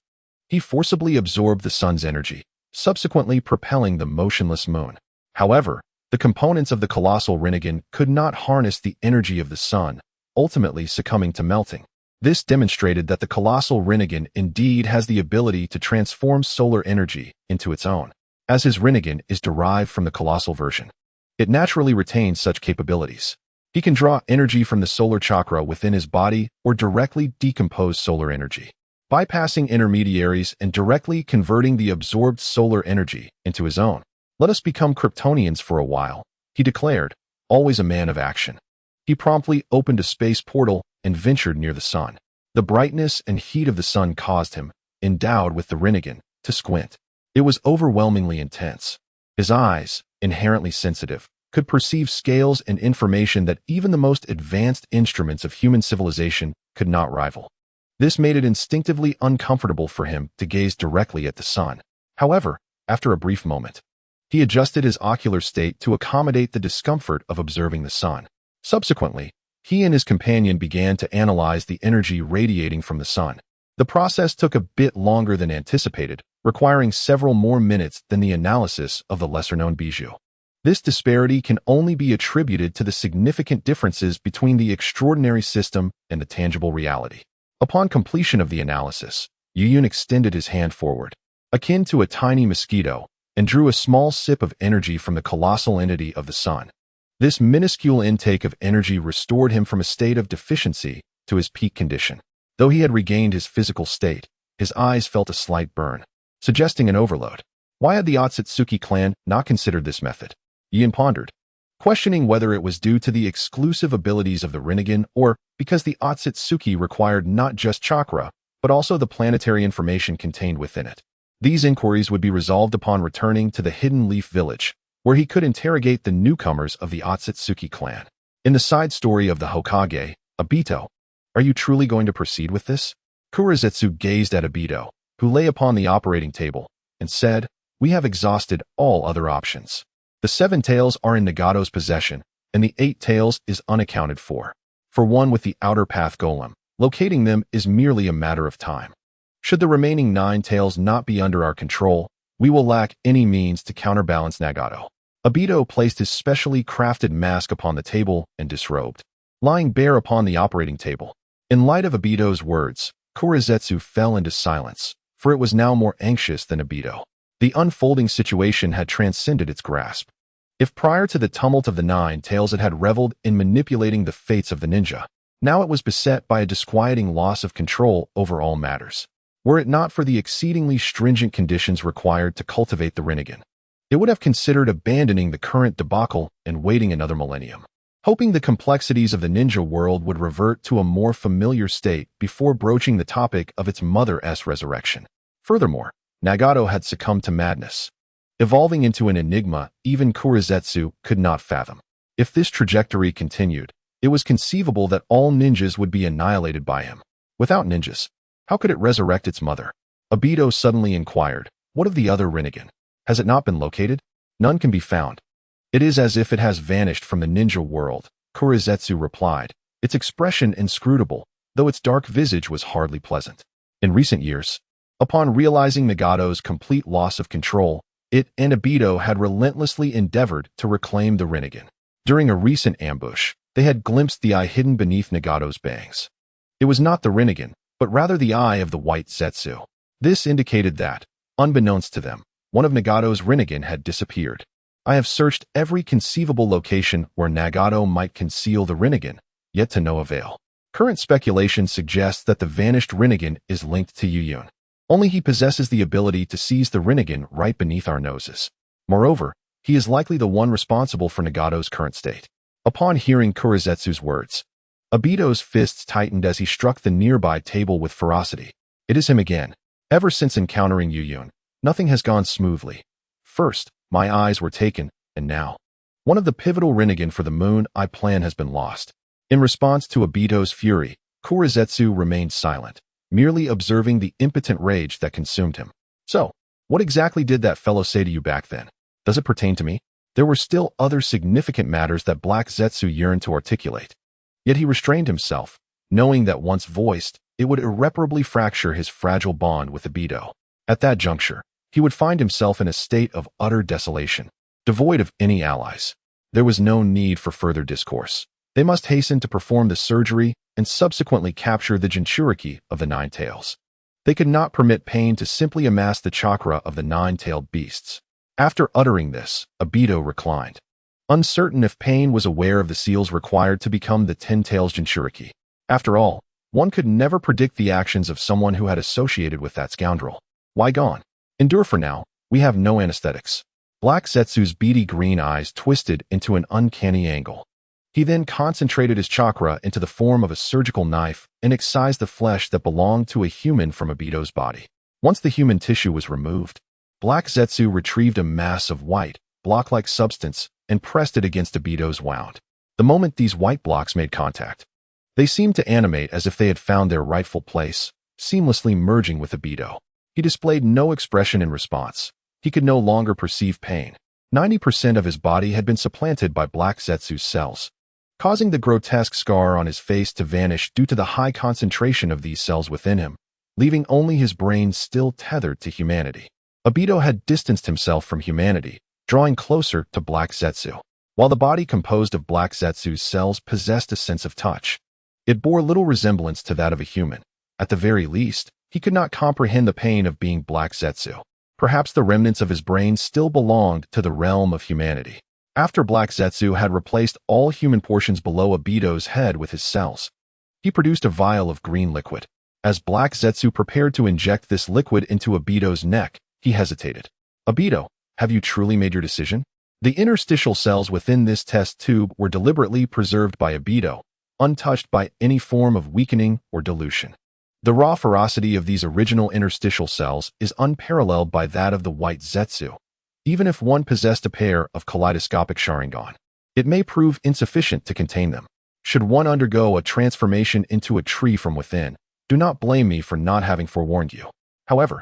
he forcibly absorbed the sun's energy, subsequently propelling the motionless moon. However, the components of the colossal Rinnegan could not harness the energy of the sun, ultimately succumbing to melting. This demonstrated that the colossal Rinnegan indeed has the ability to transform solar energy into its own. As his Rinnegan is derived from the colossal version, it naturally retains such capabilities. He can draw energy from the solar chakra within his body or directly decompose solar energy, bypassing intermediaries and directly converting the absorbed solar energy into his own. Let us become Kryptonians for a while, he declared, always a man of action. He promptly opened a space portal and ventured near the sun. The brightness and heat of the sun caused him, endowed with the Rinnegan, to squint. It was overwhelmingly intense. His eyes, inherently sensitive, could perceive scales and information that even the most advanced instruments of human civilization could not rival. This made it instinctively uncomfortable for him to gaze directly at the sun. However, after a brief moment, he adjusted his ocular state to accommodate the discomfort of observing the sun. Subsequently, he and his companion began to analyze the energy radiating from the sun. The process took a bit longer than anticipated, requiring several more minutes than the analysis of the lesser-known bijou. This disparity can only be attributed to the significant differences between the extraordinary system and the tangible reality. Upon completion of the analysis, Yuyun extended his hand forward, akin to a tiny mosquito, and drew a small sip of energy from the colossal entity of the sun. This minuscule intake of energy restored him from a state of deficiency to his peak condition. Though he had regained his physical state, his eyes felt a slight burn, suggesting an overload. Why had the Otsutsuki clan not considered this method? Yuyun pondered, questioning whether it was due to the exclusive abilities of the Rinnegan or because the Otsutsuki required not just chakra, but also the planetary information contained within it. These inquiries would be resolved upon returning to the Hidden Leaf Village, where he could interrogate the newcomers of the Otsutsuki clan. In the side story of the Hokage, Obito, are you truly going to proceed with this? Kurizetsu gazed at Obito, who lay upon the operating table, and said, we have exhausted all other options. The 7 tails are in Nagato's possession, and the 8 tails is unaccounted for. For one with the outer path golem, locating them is merely a matter of time. Should the remaining 9 tails not be under our control, we will lack any means to counterbalance Nagato. Obito placed his specially crafted mask upon the table and disrobed, lying bare upon the operating table. In light of Obito's words, Kurizetsu fell into silence, for it was now more anxious than Obito. The unfolding situation had transcended its grasp. If prior to the tumult of the 9 tails it had reveled in manipulating the fates of the ninja, now it was beset by a disquieting loss of control over all matters. Were it not for the exceedingly stringent conditions required to cultivate the Rinnegan, it would have considered abandoning the current debacle and waiting another millennium, hoping the complexities of the ninja world would revert to a more familiar state before broaching the topic of its mother's resurrection. Furthermore, Nagato had succumbed to madness, evolving into an enigma even Kurizetsu could not fathom. If this trajectory continued, it was conceivable that all ninjas would be annihilated by him. Without ninjas, how could it resurrect its mother? Obito suddenly inquired, what of the other Rinnegan? Has it not been located? None can be found. It is as if it has vanished from the ninja world, Kurizetsu replied, its expression inscrutable, though its dark visage was hardly pleasant. In recent years, upon realizing Nagato's complete loss of control, it and Obito had relentlessly endeavored to reclaim the Rinnegan. During a recent ambush, they had glimpsed the eye hidden beneath Nagato's bangs. It was not the Rinnegan, but rather the eye of the white Zetsu. This indicated that, unbeknownst to them, one of Nagato's Rinnegan had disappeared. I have searched every conceivable location where Nagato might conceal the Rinnegan, yet to no avail. Current speculation suggests that the vanished Rinnegan is linked to Yuyun. Only he possesses the ability to seize the Rinnegan right beneath our noses. Moreover, he is likely the one responsible for Nagato's current state. Upon hearing Kurizetsu's words, Obito's fists tightened as he struck the nearby table with ferocity. It is him again. Ever since encountering Yuyun, nothing has gone smoothly. First, my eyes were taken, and now, one of the pivotal Rinnegan for the Moon Eye plan has been lost. In response to Obito's fury, Kurizetsu remained silent, merely observing the impotent rage that consumed him. So, what exactly did that fellow say to you back then? Does it pertain to me? There were still other significant matters that Black Zetsu yearned to articulate. Yet he restrained himself, knowing that once voiced, it would irreparably fracture his fragile bond with Obito. At that juncture, he would find himself in a state of utter desolation, devoid of any allies. There was no need for further discourse. They must hasten to perform the surgery and subsequently capture the Jinchuriki of the 9 tails. They could not permit pain to simply amass the chakra of the 9-tailed beasts. After uttering this, Obito reclined, uncertain if Pain was aware of the seals required to become the 10 tails Jinchuriki. After all, one could never predict the actions of someone who had associated with that scoundrel. Why gone? Endure for now, we have no anesthetics. Black Zetsu's beady green eyes twisted into an uncanny angle. He then concentrated his chakra into the form of a surgical knife and excised the flesh that belonged to a human from Obito's body. Once the human tissue was removed, Black Zetsu retrieved a mass of white, block-like substance and pressed it against Obito's wound. The moment these white blocks made contact, they seemed to animate as if they had found their rightful place, seamlessly merging with Obito. He displayed no expression in response. He could no longer perceive pain. 90% of his body had been supplanted by Black Zetsu's cells, causing the grotesque scar on his face to vanish due to the high concentration of these cells within him, leaving only his brain still tethered to humanity. Obito had distanced himself from humanity, drawing closer to Black Zetsu. While the body composed of Black Zetsu's cells possessed a sense of touch, it bore little resemblance to that of a human. At the very least, he could not comprehend the pain of being Black Zetsu. Perhaps the remnants of his brain still belonged to the realm of humanity. After Black Zetsu had replaced all human portions below Obito's head with his cells, he produced a vial of green liquid. As Black Zetsu prepared to inject this liquid into Obito's neck, he hesitated. Obito, have you truly made your decision? The interstitial cells within this test tube were deliberately preserved by Obito, untouched by any form of weakening or dilution. The raw ferocity of these original interstitial cells is unparalleled by that of the white Zetsu. Even if one possessed a pair of kaleidoscopic Sharingan, it may prove insufficient to contain them. Should one undergo a transformation into a tree from within, do not blame me for not having forewarned you. However,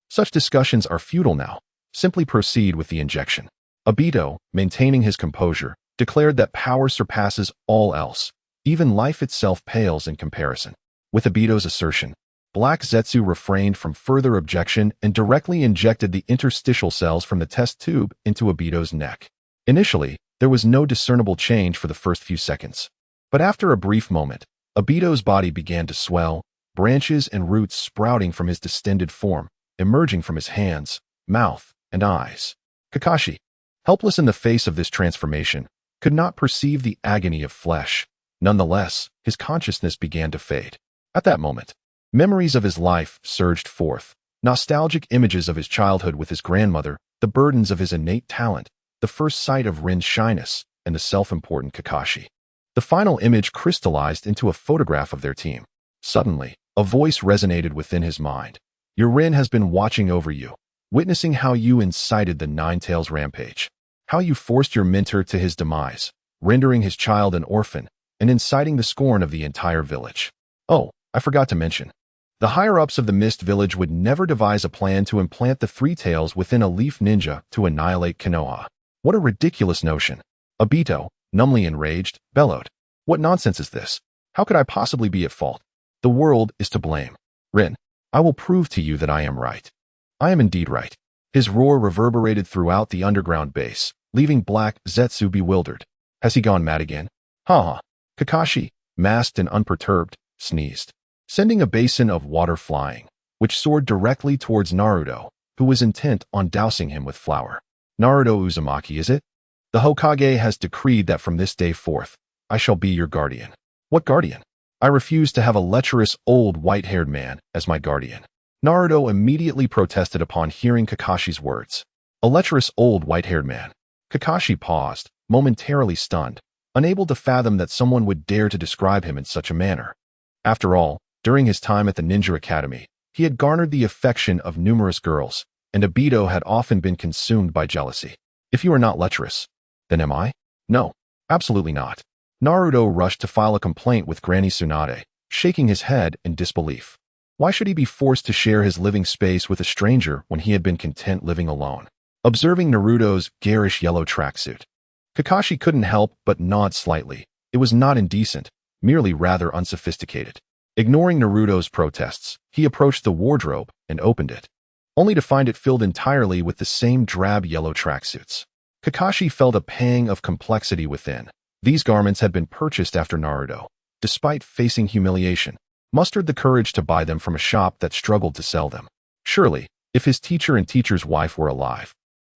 such discussions are futile now. Simply proceed with the injection. Obito, maintaining his composure, declared that power surpasses all else. Even life itself pales in comparison. With Obito's assertion, Black Zetsu refrained from further objection and directly injected the interstitial cells from the test tube into Obito's neck. Initially, there was no discernible change for the first few seconds. But after a brief moment, Obito's body began to swell, branches and roots sprouting from his distended form, emerging from his hands, mouth, and eyes. Kakashi, helpless in the face of this transformation, could not perceive the agony of flesh. Nonetheless, his consciousness began to fade. At that moment, memories of his life surged forth, nostalgic images of his childhood with his grandmother, the burdens of his innate talent, the first sight of Rin's shyness, and the self-important Kakashi. The final image crystallized into a photograph of their team. Suddenly, a voice resonated within his mind. Your Rin has been watching over you, witnessing how you incited the Nine-Tails rampage, how you forced your mentor to his demise, rendering his child an orphan, and inciting the scorn of the entire village. Oh, I forgot to mention. The higher-ups of the Mist Village would never devise a plan to implant the Three Tails within a leaf ninja to annihilate Konoha. What a ridiculous notion. Obito, numbly enraged, bellowed. What nonsense is this? How could I possibly be at fault? The world is to blame. Rin, I will prove to you that I am right. I am indeed right. His roar reverberated throughout the underground base, leaving Black Zetsu bewildered. Has he gone mad again? Ha ha. Kakashi, masked and unperturbed, sneezed, sending a basin of water flying, which soared directly towards Naruto, who was intent on dousing him with flour. Naruto Uzumaki, is it? The Hokage has decreed that from this day forth, I shall be your guardian. What guardian? I refuse to have a lecherous old white-haired man as my guardian. Naruto immediately protested upon hearing Kakashi's words. A lecherous old white-haired man. Kakashi paused, momentarily stunned, unable to fathom that someone would dare to describe him in such a manner. After all, during his time at the Ninja Academy, he had garnered the affection of numerous girls, and Obito had often been consumed by jealousy. If you are not lecherous, then am I? No, absolutely not. Naruto rushed to file a complaint with Granny Tsunade, shaking his head in disbelief. Why should he be forced to share his living space with a stranger when he had been content living alone? Observing Naruto's garish yellow tracksuit, Kakashi couldn't help but nod slightly. It was not indecent, merely rather unsophisticated. Ignoring Naruto's protests, he approached the wardrobe and opened it, only to find it filled entirely with the same drab yellow tracksuits. Kakashi felt a pang of complexity within. These garments had been purchased after Naruto, despite facing humiliation, mustered the courage to buy them from a shop that struggled to sell them. Surely, if his teacher and teacher's wife were alive,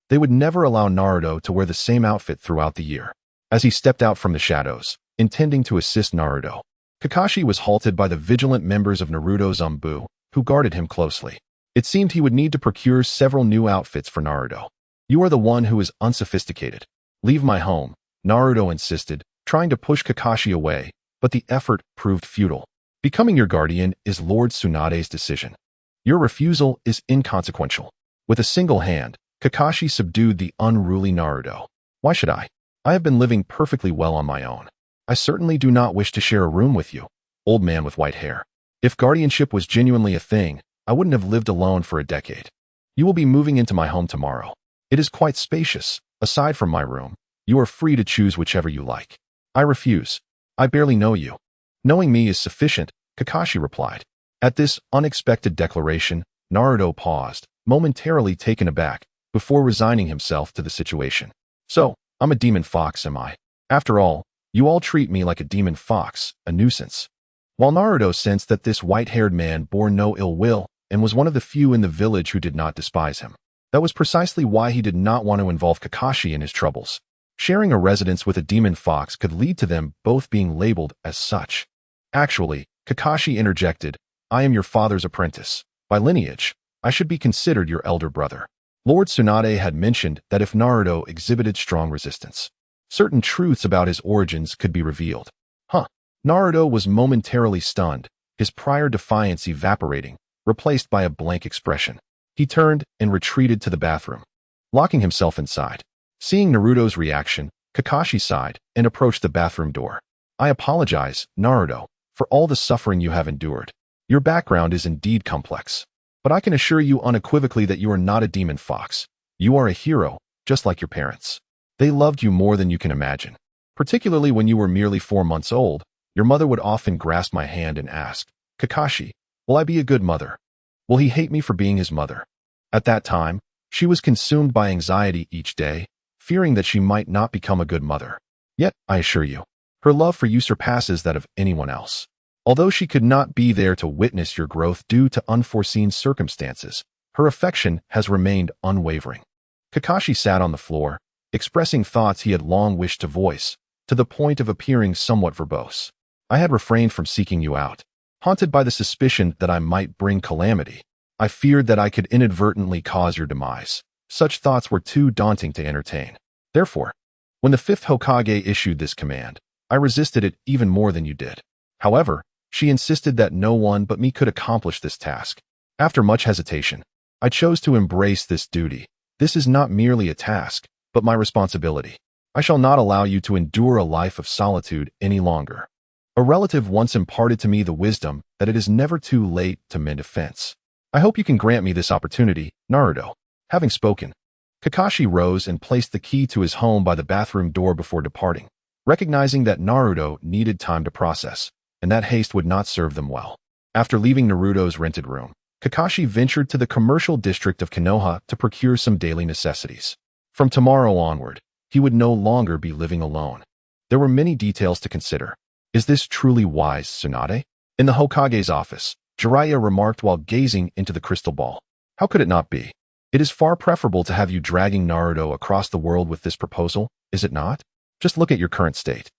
they would never allow Naruto to wear the same outfit throughout the year. As he stepped out from the shadows, intending to assist Naruto, Kakashi was halted by the vigilant members of Naruto's Umbu, who guarded him closely. It seemed he would need to procure several new outfits for Naruto. You are the one who is unsophisticated. Leave my home, Naruto insisted, trying to push Kakashi away, but the effort proved futile. Becoming your guardian is Lord Tsunade's decision. Your refusal is inconsequential. With a single hand, Kakashi subdued the unruly Naruto. Why should I? I have been living perfectly well on my own. I certainly do not wish to share a room with you, old man with white hair. If guardianship was genuinely a thing, I wouldn't have lived alone for a decade. You will be moving into my home tomorrow. It is quite spacious. Aside from my room, you are free to choose whichever you like. I refuse. I barely know you. Knowing me is sufficient, Kakashi replied. At this unexpected declaration, Naruto paused, momentarily taken aback, before resigning himself to the situation. So, I'm a demon fox, am I? After all, you all treat me like a demon fox, a nuisance. While Naruto sensed that this white-haired man bore no ill will and was one of the few in the village who did not despise him, that was precisely why he did not want to involve Kakashi in his troubles. Sharing a residence with a demon fox could lead to them both being labeled as such. Actually, Kakashi interjected, I am your father's apprentice. By lineage, I should be considered your elder brother. Lord Tsunade had mentioned that if Naruto exhibited strong resistance, certain truths about his origins could be revealed. Naruto was momentarily stunned, his prior defiance evaporating, replaced by a blank expression. He turned and retreated to the bathroom, locking himself inside. Seeing Naruto's reaction, Kakashi sighed and approached the bathroom door. I apologize, Naruto, for all the suffering you have endured. Your background is indeed complex, but I can assure you unequivocally that you are not a demon fox. You are a hero, just like your parents. They loved you more than you can imagine. Particularly when you were merely 4 months old, your mother would often grasp my hand and ask, Kakashi, Will I be a good mother? Will he hate me for being his mother? At that time, she was consumed by anxiety each day, fearing that she might not become a good mother. Yet, I assure you, her love for you surpasses that of anyone else. Although she could not be there to witness your growth due to unforeseen circumstances, her affection has remained unwavering. Kakashi sat on the floor, expressing thoughts he had long wished to voice, to the point of appearing somewhat verbose. I had refrained from seeking you out, haunted by the suspicion that I might bring calamity. I feared that I could inadvertently cause your demise. Such thoughts were too daunting to entertain. Therefore, when the fifth Hokage issued this command, I resisted it even more than you did. However, she insisted that no one but me could accomplish this task. After much hesitation, I chose to embrace this duty. This is not merely a task, but my responsibility. I shall not allow you to endure a life of solitude any longer. A relative once imparted to me the wisdom that it is never too late to mend a fence. I hope you can grant me this opportunity, Naruto. Having spoken, Kakashi rose and placed the key to his home by the bathroom door before departing, recognizing that Naruto needed time to process, and that haste would not serve them well. After leaving Naruto's rented room, Kakashi ventured to the commercial district of Konoha to procure some daily necessities. From tomorrow onward, he would no longer be living alone. There were many details to consider. Is this truly wise, Tsunade? In the Hokage's office, Jiraiya remarked while gazing into the crystal ball. How could it not be? It is far preferable to have you dragging Naruto across the world with this proposal, is it not? Just look at your current state.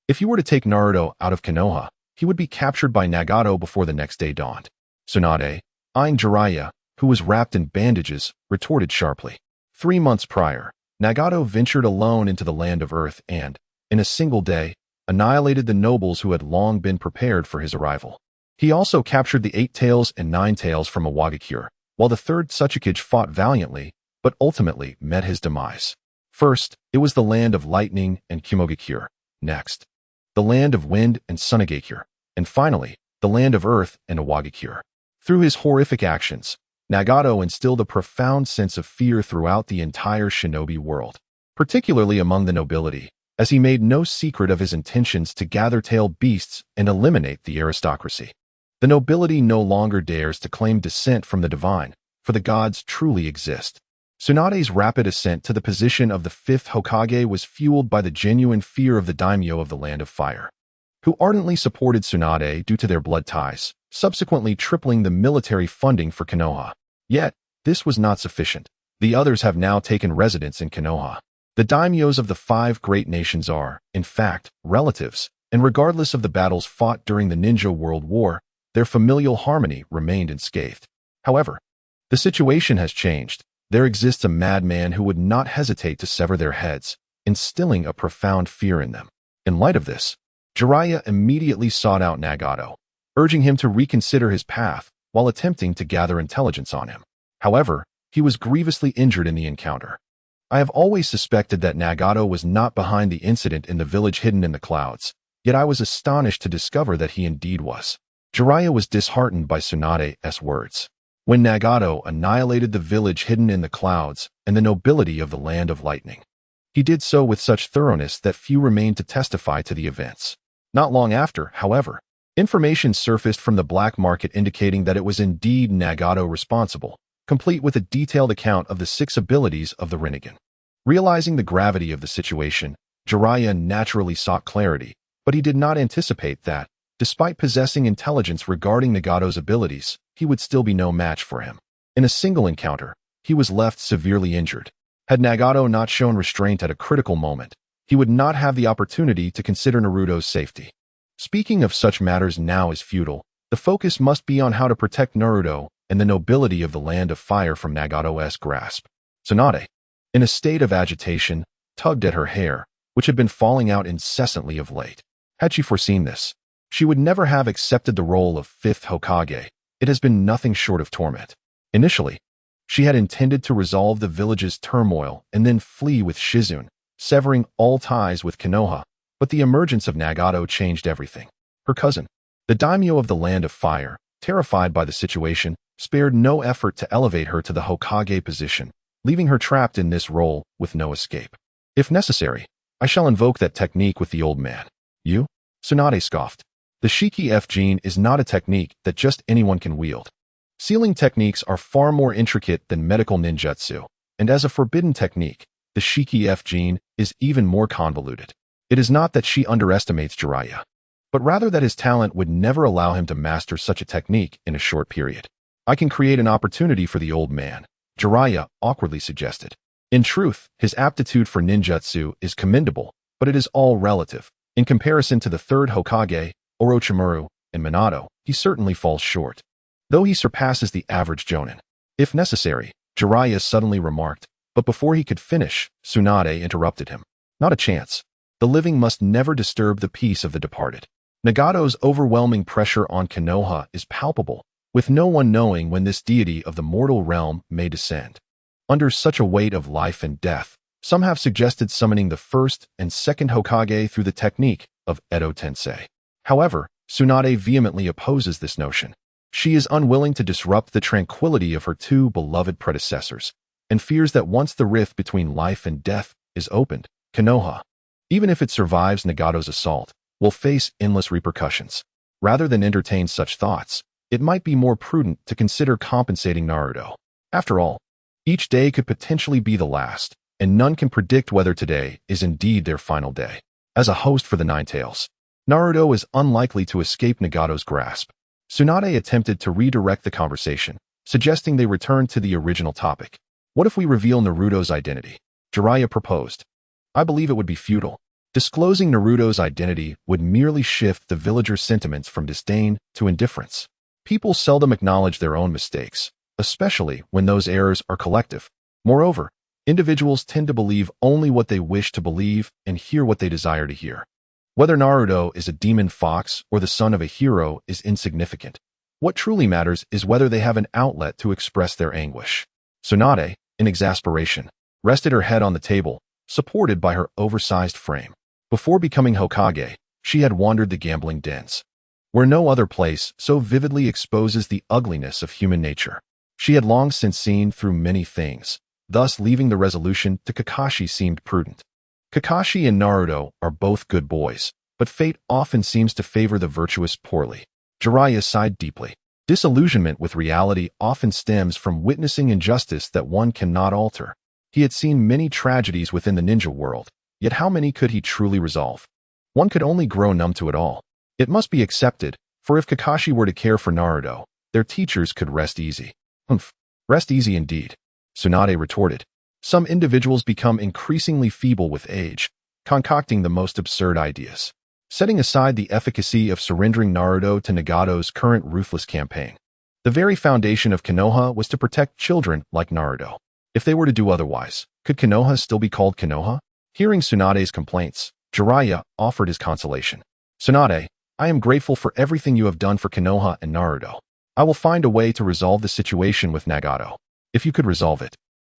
If you were to take Naruto out of Konoha, he would be captured by Nagato before the next day dawned. Tsunade, eyeing Jiraiya, who was wrapped in bandages, retorted sharply. 3 months prior, Nagato ventured alone into the land of Earth and, in a single day, annihilated the nobles who had long been prepared for his arrival. He also captured the 8 tails and 9 tails from Iwagakure, while the third Tsuchikage fought valiantly, but ultimately met his demise. First, it was the land of lightning and Kimogakure. Next, the land of wind and Sunagakure. And finally, the land of earth and Iwagakure. Through his horrific actions, Nagato instilled a profound sense of fear throughout the entire shinobi world, particularly among the nobility, as he made no secret of his intentions to gather tail beasts and eliminate the aristocracy. The nobility no longer dares to claim descent from the divine, for the gods truly exist. Tsunade's rapid ascent to the position of the 5th Hokage was fueled by the genuine fear of the daimyo of the Land of Fire, who ardently supported Tsunade due to their blood ties, subsequently tripling the military funding for Konoha. Yet, this was not sufficient. The others have now taken residence in Konoha. The daimyos of the 5 great nations are, in fact, relatives, and regardless of the battles fought during the Ninja World War, their familial harmony remained unscathed. However, the situation has changed. There exists a madman who would not hesitate to sever their heads, instilling a profound fear in them. In light of this, Jiraiya immediately sought out Nagato, urging him to reconsider his path while attempting to gather intelligence on him. However, he was grievously injured in the encounter. I have always suspected that Nagato was not behind the incident in the village hidden in the clouds, yet I was astonished to discover that he indeed was. Jiraiya was disheartened by Tsunade's words. When Nagato annihilated the village hidden in the clouds and the nobility of the Land of Lightning, he did so with such thoroughness that few remained to testify to the events. Not long after, however, information surfaced from the black market indicating that it was indeed Nagato responsible, complete with a detailed account of the 6 abilities of the Rinnegan. Realizing the gravity of the situation, Jiraiya naturally sought clarity, but he did not anticipate that, despite possessing intelligence regarding Nagato's abilities, he would still be no match for him. In a single encounter, he was left severely injured. Had Nagato not shown restraint at a critical moment, he would not have the opportunity to consider Naruto's safety. Speaking of such matters now is futile. The focus must be on how to protect Naruto and the nobility of the Land of Fire from Nagato's grasp. Tsunade, in a state of agitation, tugged at her hair, which had been falling out incessantly of late. Had she foreseen this, she would never have accepted the role of 5th Hokage. It has been nothing short of torment. Initially, she had intended to resolve the village's turmoil and then flee with Shizune, severing all ties with Konoha, but the emergence of Nagato changed everything. Her cousin, the daimyo of the Land of Fire, terrified by the situation, spared no effort to elevate her to the Hokage position, leaving her trapped in this role with no escape. If necessary, I shall invoke that technique with the old man. You? Tsunade scoffed. The Shiki F gene is not a technique that just anyone can wield. Sealing techniques are far more intricate than medical ninjutsu, and as a forbidden technique, the Shiki F gene is even more convoluted. It is not that she underestimates Jiraiya, but rather that his talent would never allow him to master such a technique in a short period. I can create an opportunity for the old man, Jiraiya awkwardly suggested. In truth, his aptitude for ninjutsu is commendable, but it is all relative. In comparison to the third Hokage, Orochimaru, and Minato, he certainly falls short, though he surpasses the average jonin. If necessary, Jiraiya suddenly remarked, but before he could finish, Tsunade interrupted him. Not a chance. The living must never disturb the peace of the departed. Nagato's overwhelming pressure on Konoha is palpable, with no one knowing when this deity of the mortal realm may descend. Under such a weight of life and death, some have suggested summoning the first and second Hokage through the technique of Edo Tensei. However, Tsunade vehemently opposes this notion. She is unwilling to disrupt the tranquility of her two beloved predecessors, and fears that once the rift between life and death is opened, Konoha, even if it survives Nagato's assault, will face endless repercussions. Rather than entertain such thoughts, it might be more prudent to consider compensating Naruto. After all, each day could potentially be the last, and none can predict whether today is indeed their final day. As a host for the Nine Tails, Naruto is unlikely to escape Nagato's grasp. Tsunade attempted to redirect the conversation, suggesting they return to the original topic. What if we reveal Naruto's identity? Jiraiya proposed. I believe it would be futile. Disclosing Naruto's identity would merely shift the villagers' sentiments from disdain to indifference. People seldom acknowledge their own mistakes, especially when those errors are collective. Moreover, individuals tend to believe only what they wish to believe and hear what they desire to hear. Whether Naruto is a demon fox or the son of a hero is insignificant. What truly matters is whether they have an outlet to express their anguish. Tsunade, in exasperation, rested her head on the table, supported by her oversized frame. Before becoming Hokage, she had wandered the gambling dens, where no other place so vividly exposes the ugliness of human nature. She had long since seen through many things, thus leaving the resolution to Kakashi seemed prudent. Kakashi and Naruto are both good boys, but fate often seems to favor the virtuous poorly. Jiraiya sighed deeply. Disillusionment with reality often stems from witnessing injustice that one cannot alter. He had seen many tragedies within the ninja world, yet how many could he truly resolve? One could only grow numb to it all. It must be accepted, for if Kakashi were to care for Naruto, their teachers could rest easy. Humph, rest easy indeed, Tsunade retorted. Some individuals become increasingly feeble with age, concocting the most absurd ideas. Setting aside the efficacy of surrendering Naruto to Nagato's current ruthless campaign, the very foundation of Konoha was to protect children like Naruto. If they were to do otherwise, could Konoha still be called Konoha? Hearing Tsunade's complaints, Jiraiya offered his consolation. Tsunade, I am grateful for everything you have done for Konoha and Naruto. I will find a way to resolve the situation with Nagato. If you could resolve it.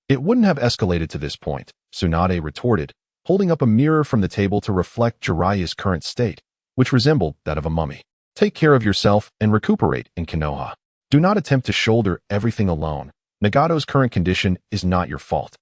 It wouldn't have escalated to this point, Tsunade retorted, holding up a mirror from the table to reflect Jiraiya's current state, which resembled that of a mummy. Take care of yourself and recuperate in Konoha. Do not attempt to shoulder everything alone. Nagato's current condition is not your fault.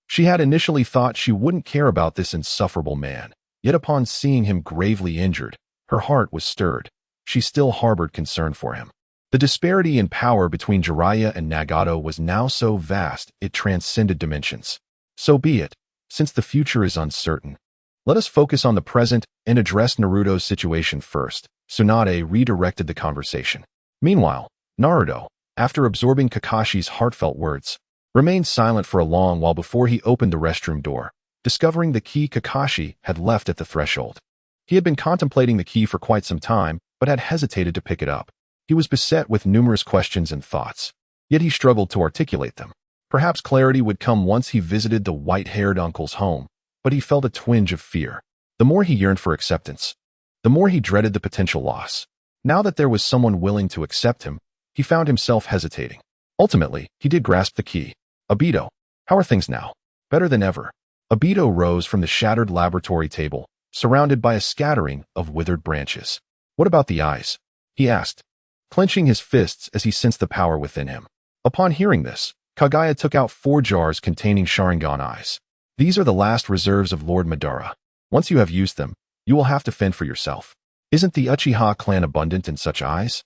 She had initially thought she wouldn't care about this insufferable man, yet upon seeing him gravely injured, her heart was stirred. She still harbored concern for him. The disparity in power between Jiraiya and Nagato was now so vast it transcended dimensions. So be it, since the future is uncertain. Let us focus on the present and address Naruto's situation first. Tsunade redirected the conversation. Meanwhile, Naruto, after absorbing Kakashi's heartfelt words, remained silent for a long while before he opened the restroom door, discovering the key Kakashi had left at the threshold. He had been contemplating the key for quite some time, but had hesitated to pick it up. He was beset with numerous questions and thoughts, yet he struggled to articulate them. Perhaps clarity would come once he visited the white-haired uncle's home, but he felt a twinge of fear. The more he yearned for acceptance, the more he dreaded the potential loss. Now that there was someone willing to accept him, he found himself hesitating. Ultimately, he did grasp the key. Obito, how are things now? Better than ever. Obito rose from the shattered laboratory table, surrounded by a scattering of withered branches. What about the eyes? He asked, clenching his fists as he sensed the power within him. Upon hearing this, Kaguya took out 4 jars containing Sharingan eyes. These are the last reserves of Lord Madara. Once you have used them, you will have to fend for yourself. Isn't the Uchiha clan abundant in such eyes?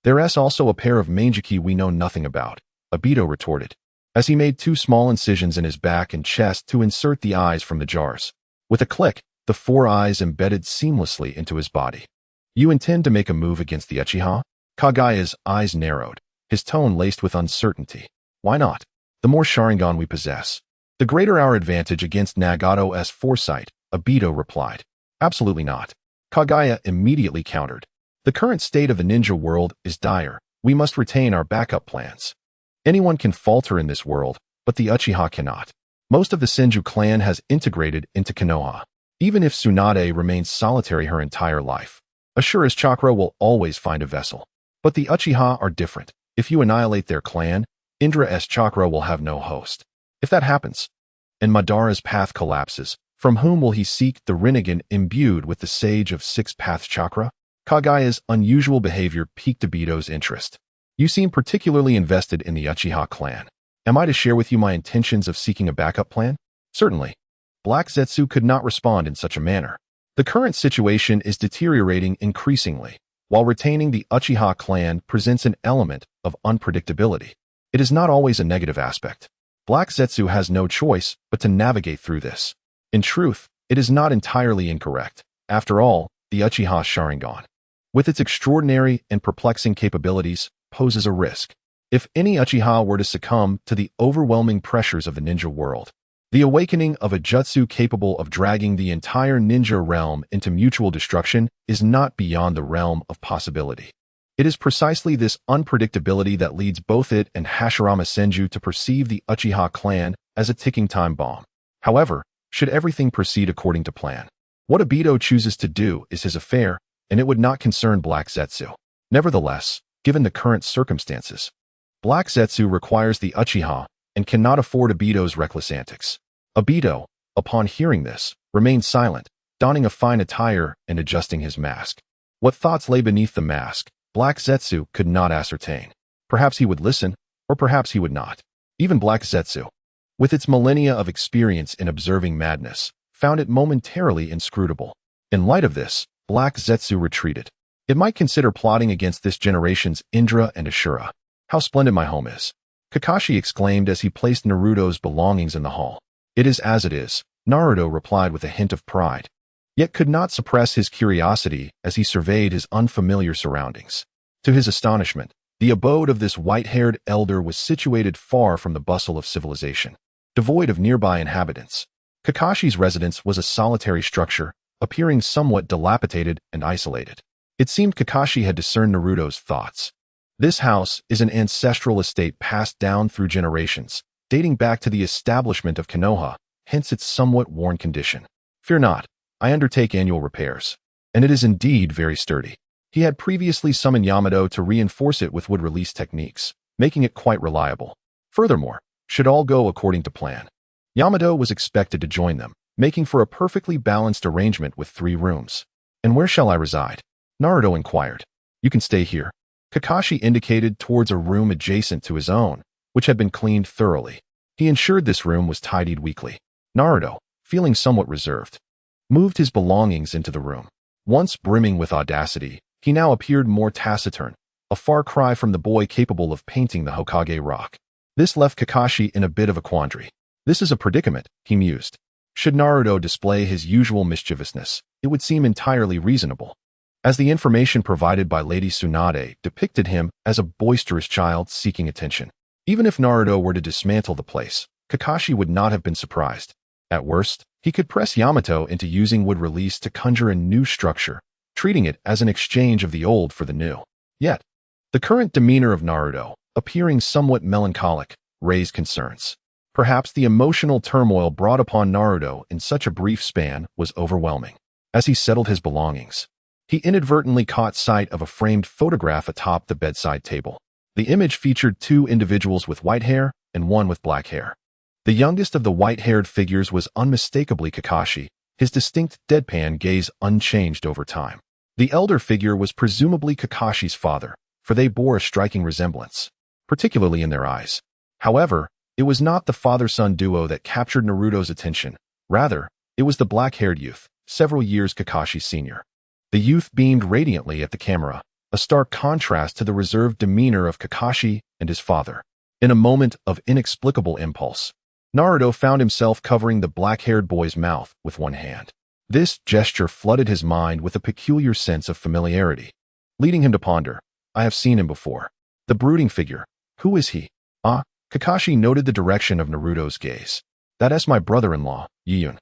There's also a pair of manjiki we know nothing about, Obito retorted, as he made 2 small incisions in his back and chest to insert the eyes from the jars. With a click, the 4 eyes embedded seamlessly into his body. You intend to make a move against the Uchiha? Kagaya's eyes narrowed, his tone laced with uncertainty. Why not? The more Sharingan we possess, the greater our advantage against Nagato's foresight, Obito replied. Absolutely not. Kagaya immediately countered. The current state of the ninja world is dire. We must retain our backup plans. Anyone can falter in this world, but the Uchiha cannot. Most of the Senju clan has integrated into Konoha. Even if Tsunade remains solitary her entire life, Ashura's chakra will always find a vessel. But the Uchiha are different. If you annihilate their clan, Indra's chakra will have no host. If that happens, and Madara's path collapses, from whom will he seek the Rinnegan imbued with the Sage of 6-Path chakra? Kagaya's unusual behavior piqued Obito's interest. You seem particularly invested in the Uchiha clan. Am I to share with you my intentions of seeking a backup plan? Certainly. Black Zetsu could not respond in such a manner. The current situation is deteriorating increasingly, while retaining the Uchiha clan presents an element of unpredictability. It is not always a negative aspect. Black Zetsu has no choice but to navigate through this. In truth, it is not entirely incorrect. After all, the Uchiha Sharingan, with its extraordinary and perplexing capabilities, poses a risk. If any Uchiha were to succumb to the overwhelming pressures of the ninja world, the awakening of a jutsu capable of dragging the entire ninja realm into mutual destruction is not beyond the realm of possibility. It is precisely this unpredictability that leads both it and Hashirama Senju to perceive the Uchiha clan as a ticking time bomb. However, should everything proceed according to plan, what Obito chooses to do is his affair, and it would not concern Black Zetsu. Nevertheless, given the current circumstances, Black Zetsu requires the Uchiha and cannot afford Obito's reckless antics. Obito, upon hearing this, remained silent, donning a fine attire and adjusting his mask. What thoughts lay beneath the mask, Black Zetsu could not ascertain. Perhaps he would listen, or perhaps he would not. Even Black Zetsu, with its millennia of experience in observing madness, found it momentarily inscrutable. In light of this, Black Zetsu retreated. It might consider plotting against this generation's Indra and Ashura. How splendid my home is! Kakashi exclaimed as he placed Naruto's belongings in the hall. It is as it is, Naruto replied with a hint of pride, yet could not suppress his curiosity as he surveyed his unfamiliar surroundings. To his astonishment, the abode of this white-haired elder was situated far from the bustle of civilization, devoid of nearby inhabitants. Kakashi's residence was a solitary structure, appearing somewhat dilapidated and isolated. It seemed Kakashi had discerned Naruto's thoughts. This house is an ancestral estate passed down through generations, dating back to the establishment of Konoha, hence its somewhat worn condition. Fear not, I undertake annual repairs, and it is indeed very sturdy. He had previously summoned Yamato to reinforce it with wood-release techniques, making it quite reliable. Furthermore, should all go according to plan, Yamato was expected to join them, making for a perfectly balanced arrangement with 3 rooms. And where shall I reside? Naruto inquired. You can stay here. Kakashi indicated towards a room adjacent to his own, which had been cleaned thoroughly. He ensured this room was tidied weekly. Naruto, feeling somewhat reserved, moved his belongings into the room. Once brimming with audacity, he now appeared more taciturn, a far cry from the boy capable of painting the Hokage rock. This left Kakashi in a bit of a quandary. This is a predicament, he mused. Should Naruto display his usual mischievousness, it would seem entirely reasonable, as the information provided by Lady Tsunade depicted him as a boisterous child seeking attention. Even if Naruto were to dismantle the place, Kakashi would not have been surprised. At worst, he could press Yamato into using wood release to conjure a new structure, treating it as an exchange of the old for the new. Yet, the current demeanor of Naruto, appearing somewhat melancholic, raised concerns. Perhaps the emotional turmoil brought upon Naruto in such a brief span was overwhelming. As he settled his belongings, he inadvertently caught sight of a framed photograph atop the bedside table. The image featured 2 individuals with white hair and 1 with black hair. The youngest of the white-haired figures was unmistakably Kakashi, his distinct deadpan gaze unchanged over time. The elder figure was presumably Kakashi's father, for they bore a striking resemblance, particularly in their eyes. However, it was not the father-son duo that captured Naruto's attention. Rather, it was the black-haired youth, several years Kakashi's senior. The youth beamed radiantly at the camera, a stark contrast to the reserved demeanor of Kakashi and his father. In a moment of inexplicable impulse, Naruto found himself covering the black-haired boy's mouth with one hand. This gesture flooded his mind with a peculiar sense of familiarity, leading him to ponder. I have seen him before. The brooding figure. Who is he? Kakashi noted the direction of Naruto's gaze. That's my brother-in-law, Yiyun.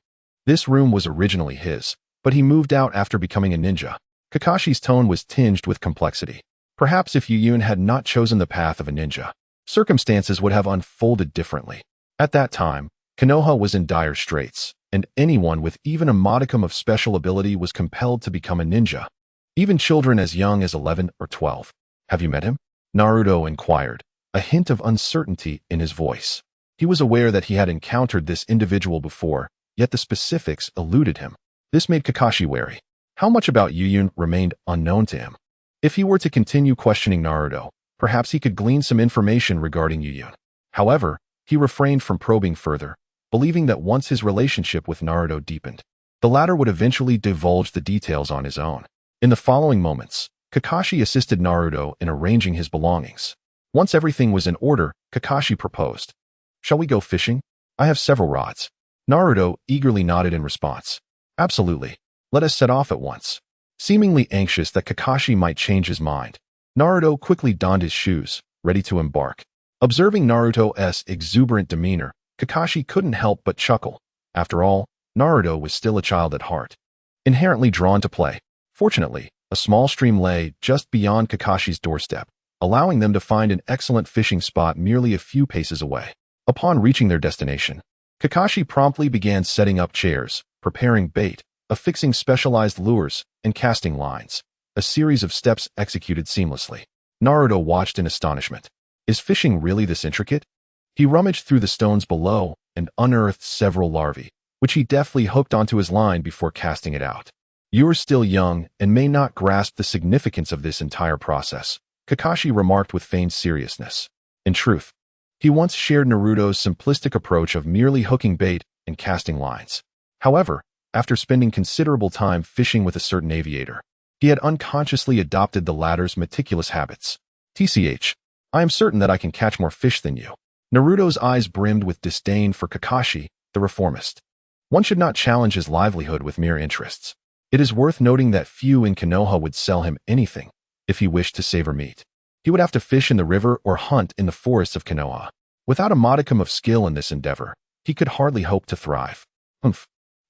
This room was originally his, but he moved out after becoming a ninja. Kakashi's tone was tinged with complexity. Perhaps if Yiyun had not chosen the path of a ninja, circumstances would have unfolded differently. At that time, Konoha was in dire straits, and anyone with even a modicum of special ability was compelled to become a ninja. Even children as young as 11 or 12. Have you met him? Naruto inquired, a hint of uncertainty in his voice. He was aware that he had encountered this individual before, yet the specifics eluded him. This made Kakashi wary. How much about Yiyun remained unknown to him? If he were to continue questioning Naruto, perhaps he could glean some information regarding Yiyun. However, he refrained from probing further, believing that once his relationship with Naruto deepened, the latter would eventually divulge the details on his own. In the following moments, Kakashi assisted Naruto in arranging his belongings. Once everything was in order, Kakashi proposed. Shall we go fishing? I have several rods. Naruto eagerly nodded in response. Absolutely. Let us set off at once. Seemingly anxious that Kakashi might change his mind, Naruto quickly donned his shoes, ready to embark. Observing Naruto's exuberant demeanor, Kakashi couldn't help but chuckle. After all, Naruto was still a child at heart, inherently drawn to play. Fortunately, a small stream lay just beyond Kakashi's doorstep, allowing them to find an excellent fishing spot merely a few paces away. Upon reaching their destination, Kakashi promptly began setting up chairs, preparing bait, affixing specialized lures, and casting lines, a series of steps executed seamlessly. Naruto watched in astonishment. Is fishing really this intricate? He rummaged through the stones below and unearthed several larvae, which he deftly hooked onto his line before casting it out. You're still young and may not grasp the significance of this entire process, Kakashi remarked with feigned seriousness. In truth, he once shared Naruto's simplistic approach of merely hooking bait and casting lines. However, after spending considerable time fishing with a certain aviator, he had unconsciously adopted the latter's meticulous habits. TCH, I am certain that I can catch more fish than you. Naruto's eyes brimmed with disdain for Kakashi, the reformist. One should not challenge his livelihood with mere interests. It is worth noting that few in Konoha would sell him anything if he wished to savor meat. He would have to fish in the river or hunt in the forests of Konoha. Without a modicum of skill in this endeavor, he could hardly hope to thrive.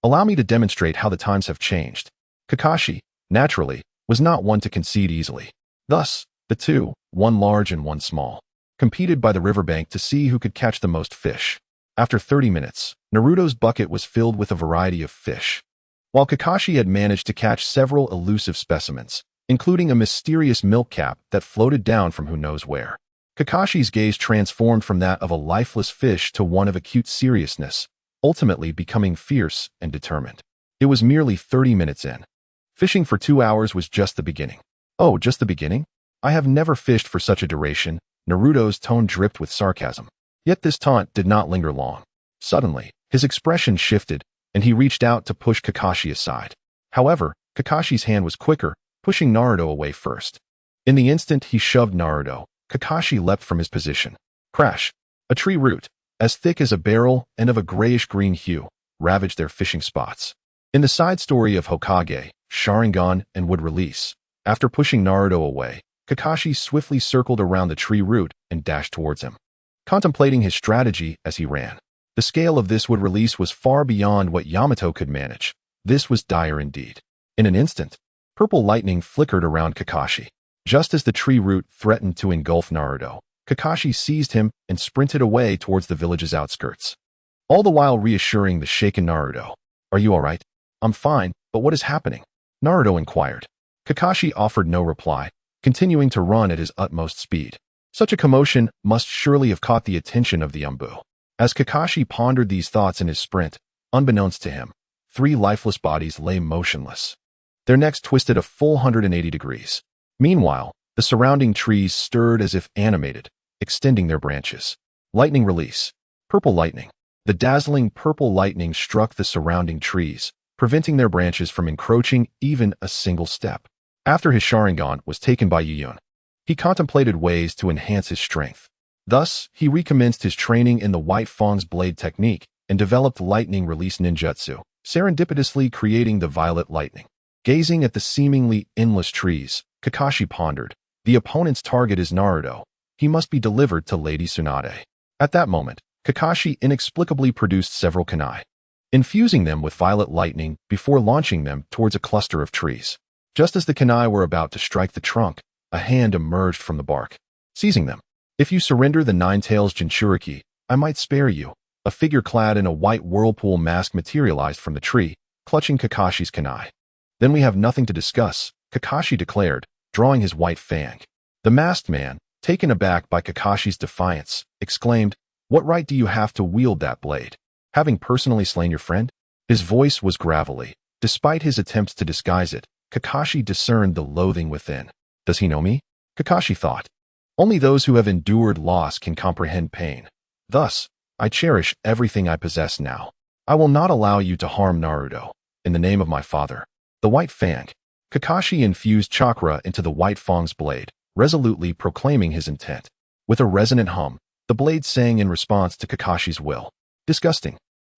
Allow me to demonstrate how the times have changed. Kakashi, naturally, was not one to concede easily. Thus, the two, one large and one small, competed by the riverbank to see who could catch the most fish. After 30 minutes, Naruto's bucket was filled with a variety of fish, while Kakashi had managed to catch several elusive specimens, including a mysterious milk cap that floated down from who knows where. Kakashi's gaze transformed from that of a lifeless fish to one of acute seriousness, ultimately becoming fierce and determined. It was merely 30 minutes in. Fishing for 2 hours was just the beginning. Oh, just the beginning? I have never fished for such a duration. Naruto's tone dripped with sarcasm. Yet this taunt did not linger long. Suddenly, his expression shifted, and he reached out to push Kakashi aside. However, Kakashi's hand was quicker, pushing Naruto away first. In the instant he shoved Naruto, Kakashi leapt from his position. Crash! A tree root, as thick as a barrel and of a grayish-green hue, ravaged their fishing spots. In the side story of Hokage, Sharingan and would release. After pushing Naruto away, Kakashi swiftly circled around the tree root and dashed towards him, contemplating his strategy as he ran. The scale of this would release was far beyond what Yamato could manage. This was dire indeed. In an instant, purple lightning flickered around Kakashi. Just as the tree root threatened to engulf Naruto, Kakashi seized him and sprinted away towards the village's outskirts, all the while reassuring the shaken Naruto. Are you all right? I'm fine, but what is happening? Naruto inquired. Kakashi offered no reply, continuing to run at his utmost speed. Such a commotion must surely have caught the attention of the Umbu. As Kakashi pondered these thoughts in his sprint, unbeknownst to him, 3 lifeless bodies lay motionless, their necks twisted a full 180 degrees. Meanwhile, the surrounding trees stirred as if animated, extending their branches. Lightning release. Purple lightning. The dazzling purple lightning struck the surrounding trees, preventing their branches from encroaching even a single step. After his Sharingan was taken by Yuyun, he contemplated ways to enhance his strength. Thus, he recommenced his training in the White Fang's blade technique and developed lightning release ninjutsu, serendipitously creating the violet lightning. Gazing at the seemingly endless trees, Kakashi pondered, the opponent's target is Naruto. He must be delivered to Lady Tsunade. At that moment, Kakashi inexplicably produced several kunai, infusing them with violet lightning before launching them towards a cluster of trees. Just as the kunai were about to strike the trunk, a hand emerged from the bark, seizing them. If you surrender the Nine-Tails Jinchuriki, I might spare you. A figure clad in a white whirlpool mask materialized from the tree, clutching Kakashi's kunai. Then we have nothing to discuss, Kakashi declared, drawing his white fang. The masked man, taken aback by Kakashi's defiance, exclaimed, "What right do you have to wield that blade? Having personally slain your friend?" His voice was gravelly. Despite his attempts to disguise it, Kakashi discerned the loathing within. Does he know me? Kakashi thought. Only those who have endured loss can comprehend pain. Thus, I cherish everything I possess now. I will not allow you to harm Naruto. In the name of my father. The White Fang. Kakashi infused chakra into the White Fang's blade, resolutely proclaiming his intent. With a resonant hum, the blade sang in response to Kakashi's will. Disgusting.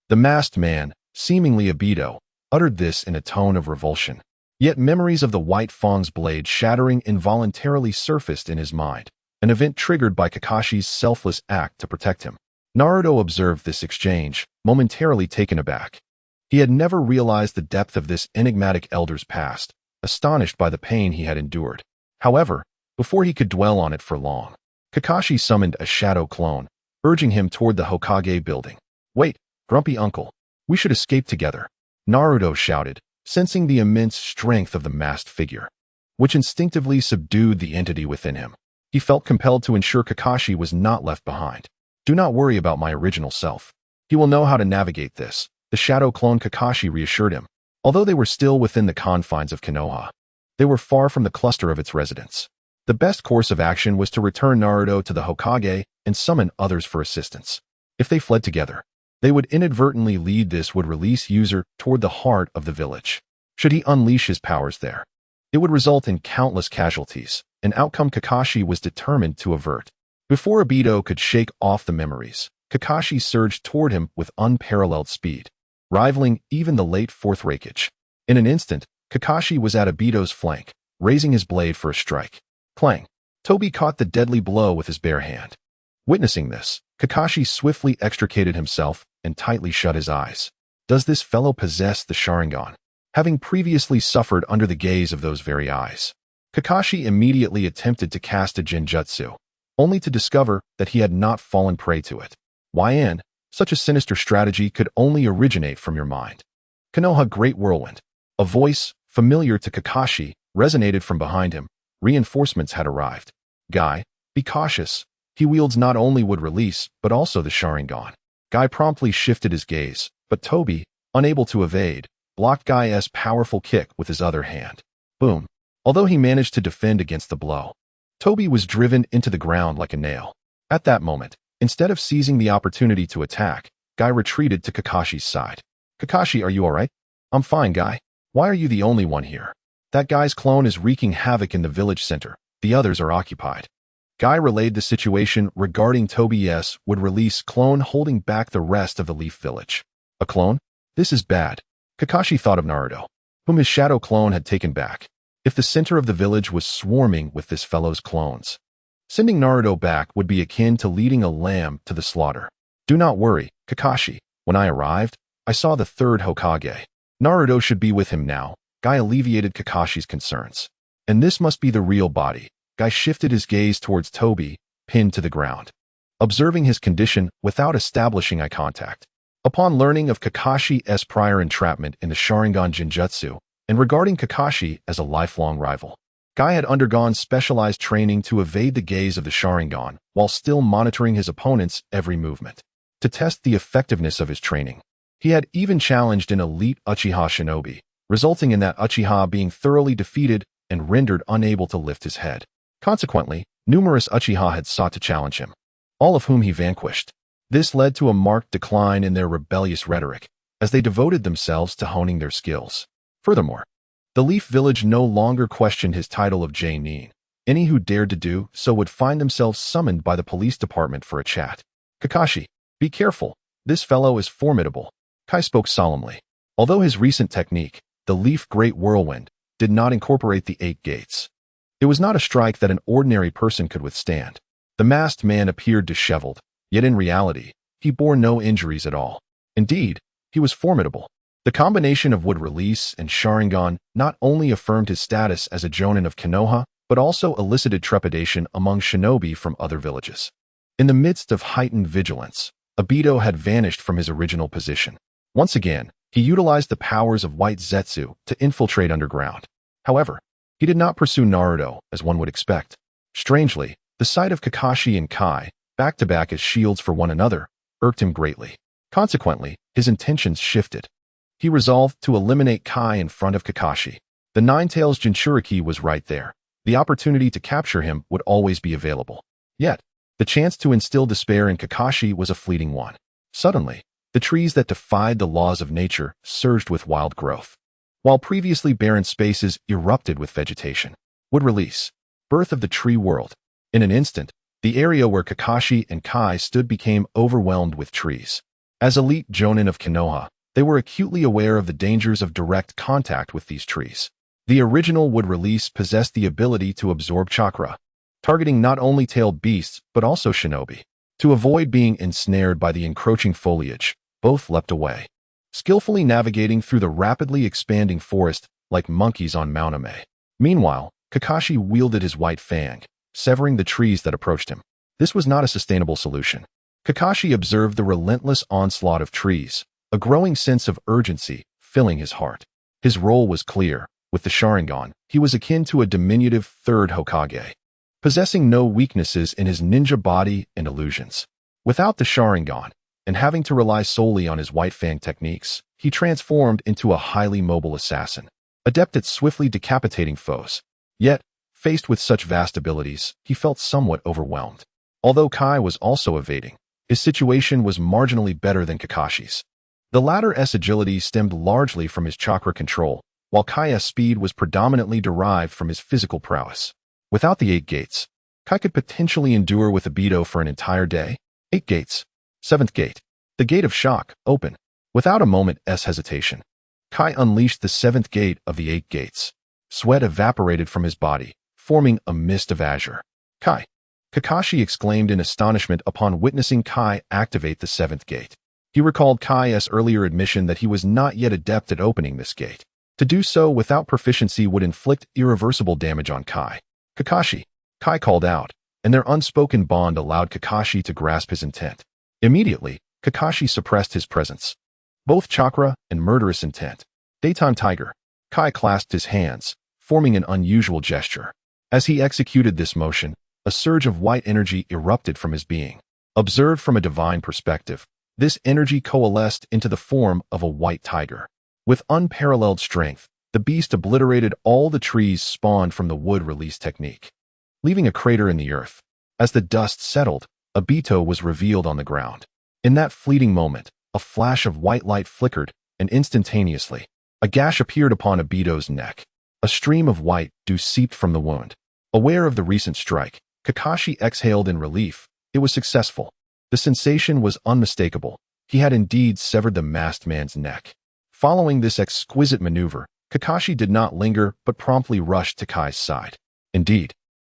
The masked man, seemingly Obito, uttered this in a tone of revulsion. Yet memories of the White Fang's blade shattering involuntarily surfaced in his mind, an event triggered by Kakashi's selfless act to protect him. Naruto observed this exchange, momentarily taken aback. He had never realized the depth of this enigmatic elder's past, astonished by the pain he had endured. However, before he could dwell on it for long, Kakashi summoned a shadow clone, urging him toward the Hokage building. "Wait, grumpy uncle. We should escape together," Naruto shouted, sensing the immense strength of the masked figure, which instinctively subdued the entity within him. He felt compelled to ensure Kakashi was not left behind. "Do not worry about my original self. He will know how to navigate this," the shadow clone Kakashi reassured him. Although they were still within the confines of Konoha, they were far from the cluster of its residents. The best course of action was to return Naruto to the Hokage and summon others for assistance. If they fled together, they would inadvertently lead this would release user toward the heart of the village. Should he unleash his powers there, it would result in countless casualties, an outcome Kakashi was determined to avert. Before Obito could shake off the memories, Kakashi surged toward him with unparalleled speed, rivaling even the late Fourth Hokage. In an instant, Kakashi was at Obito's flank, raising his blade for a strike. Clang! Toby caught the deadly blow with his bare hand. Witnessing this, Kakashi swiftly extricated himself and tightly shut his eyes. Does this fellow possess the Sharingan? Having previously suffered under the gaze of those very eyes, Kakashi immediately attempted to cast a Genjutsu, only to discover that he had not fallen prey to it. YN, such a sinister strategy could only originate from your mind. Konoha Great Whirlwind. A voice, familiar to Kakashi, resonated from behind him. Reinforcements had arrived. Guy, be cautious. He wields not only would release, but also the Sharingan. Guy promptly shifted his gaze, but Toby, unable to evade, blocked Guy's powerful kick with his other hand. Boom. Although he managed to defend against the blow, Toby was driven into the ground like a nail. At that moment, instead of seizing the opportunity to attack, Guy retreated to Kakashi's side. "Kakashi, are you alright?" "I'm fine, Guy. Why are you the only one here?" "That guy's clone is wreaking havoc in the village center. The others are occupied." Guy relayed the situation regarding Toby's would release clone holding back the rest of the Leaf Village. A clone? This is bad. Kakashi thought of Naruto, whom his shadow clone had taken back. If the center of the village was swarming with this fellow's clones, sending Naruto back would be akin to leading a lamb to the slaughter. "Do not worry, Kakashi. When I arrived, I saw the third Hokage. Naruto should be with him now." Guy alleviated Kakashi's concerns. "And this must be the real body." Guy shifted his gaze towards Toby, pinned to the ground, observing his condition without establishing eye contact. Upon learning of Kakashi's prior entrapment in the Sharingan Genjutsu, and regarding Kakashi as a lifelong rival, Guy had undergone specialized training to evade the gaze of the Sharingan while still monitoring his opponent's every movement. To test the effectiveness of his training, he had even challenged an elite Uchiha shinobi, resulting in that Uchiha being thoroughly defeated and rendered unable to lift his head. Consequently, numerous Uchiha had sought to challenge him, all of whom he vanquished. This led to a marked decline in their rebellious rhetoric, as they devoted themselves to honing their skills. Furthermore, the Leaf Village no longer questioned his title of J-Nin. Any who dared to do so would find themselves summoned by the police department for a chat. Kakashi, be careful. This fellow is formidable, Kai spoke solemnly. Although his recent technique, the Leaf Great Whirlwind, did not incorporate the 8 gates. It was not a strike that an ordinary person could withstand. The masked man appeared disheveled, yet in reality, he bore no injuries at all. Indeed, he was formidable. The combination of Wood Release and Sharingan not only affirmed his status as a Jonin of Konoha, but also elicited trepidation among shinobi from other villages. In the midst of heightened vigilance, Obito had vanished from his original position. Once again, he utilized the powers of White Zetsu to infiltrate underground. However, he did not pursue Naruto, as one would expect. Strangely, the sight of Kakashi and Kai, back-to-back as shields for one another, irked him greatly. Consequently, his intentions shifted. He resolved to eliminate Kai in front of Kakashi. The Nine-Tails Jinchuriki was right there. The opportunity to capture him would always be available. Yet, the chance to instill despair in Kakashi was a fleeting one. Suddenly, the trees that defied the laws of nature surged with wild growth, while previously barren spaces erupted with vegetation. Wood Release, birth of the tree world. In an instant, the area where Kakashi and Kai stood became overwhelmed with trees. As elite Jonin of Konoha, they were acutely aware of the dangers of direct contact with these trees. The original Wood Release possessed the ability to absorb chakra, targeting not only tailed beasts but also shinobi. To avoid being ensnared by the encroaching foliage, both leapt away, skillfully navigating through the rapidly expanding forest like monkeys on Mount Ame. Meanwhile, Kakashi wielded his white fang, severing the trees that approached him. This was not a sustainable solution. Kakashi observed the relentless onslaught of trees, a growing sense of urgency filling his heart. His role was clear. With the Sharingan, he was akin to a diminutive third Hokage, possessing no weaknesses in his ninja body and illusions. Without the Sharingan, and having to rely solely on his white fang techniques, he transformed into a highly mobile assassin, adept at swiftly decapitating foes. Yet, faced with such vast abilities, he felt somewhat overwhelmed. Although Kai was also evading, his situation was marginally better than Kakashi's. The latter's agility stemmed largely from his chakra control, while Kai's speed was predominantly derived from his physical prowess. Without the 8 gates, Kai could potentially endure with Obito for an entire day. 8 gates. 7th gate. The Gate of Shock, open. Without a moment's hesitation, Kai unleashed the 7th gate of the 8 gates. Sweat evaporated from his body, forming a mist of azure. Kai! Kakashi exclaimed in astonishment upon witnessing Kai activate the 7th gate. He recalled Kai's earlier admission that he was not yet adept at opening this gate. To do so without proficiency would inflict irreversible damage on Kai. Kakashi! Kai called out, and their unspoken bond allowed Kakashi to grasp his intent. Immediately, Kakashi suppressed his presence. Both chakra and murderous intent. Daytime Tiger. Kai clasped his hands, forming an unusual gesture. As he executed this motion, a surge of white energy erupted from his being. Observed from a divine perspective, this energy coalesced into the form of a white tiger. With unparalleled strength, the beast obliterated all the trees spawned from the Wood Release technique, leaving a crater in the earth. As the dust settled, Obito was revealed on the ground. In that fleeting moment, a flash of white light flickered, and instantaneously, a gash appeared upon Obito's neck. A stream of white dew seeped from the wound. Aware of the recent strike, Kakashi exhaled in relief. It was successful. The sensation was unmistakable. He had indeed severed the masked man's neck. Following this exquisite maneuver, Kakashi did not linger but promptly rushed to Kai's side. Indeed,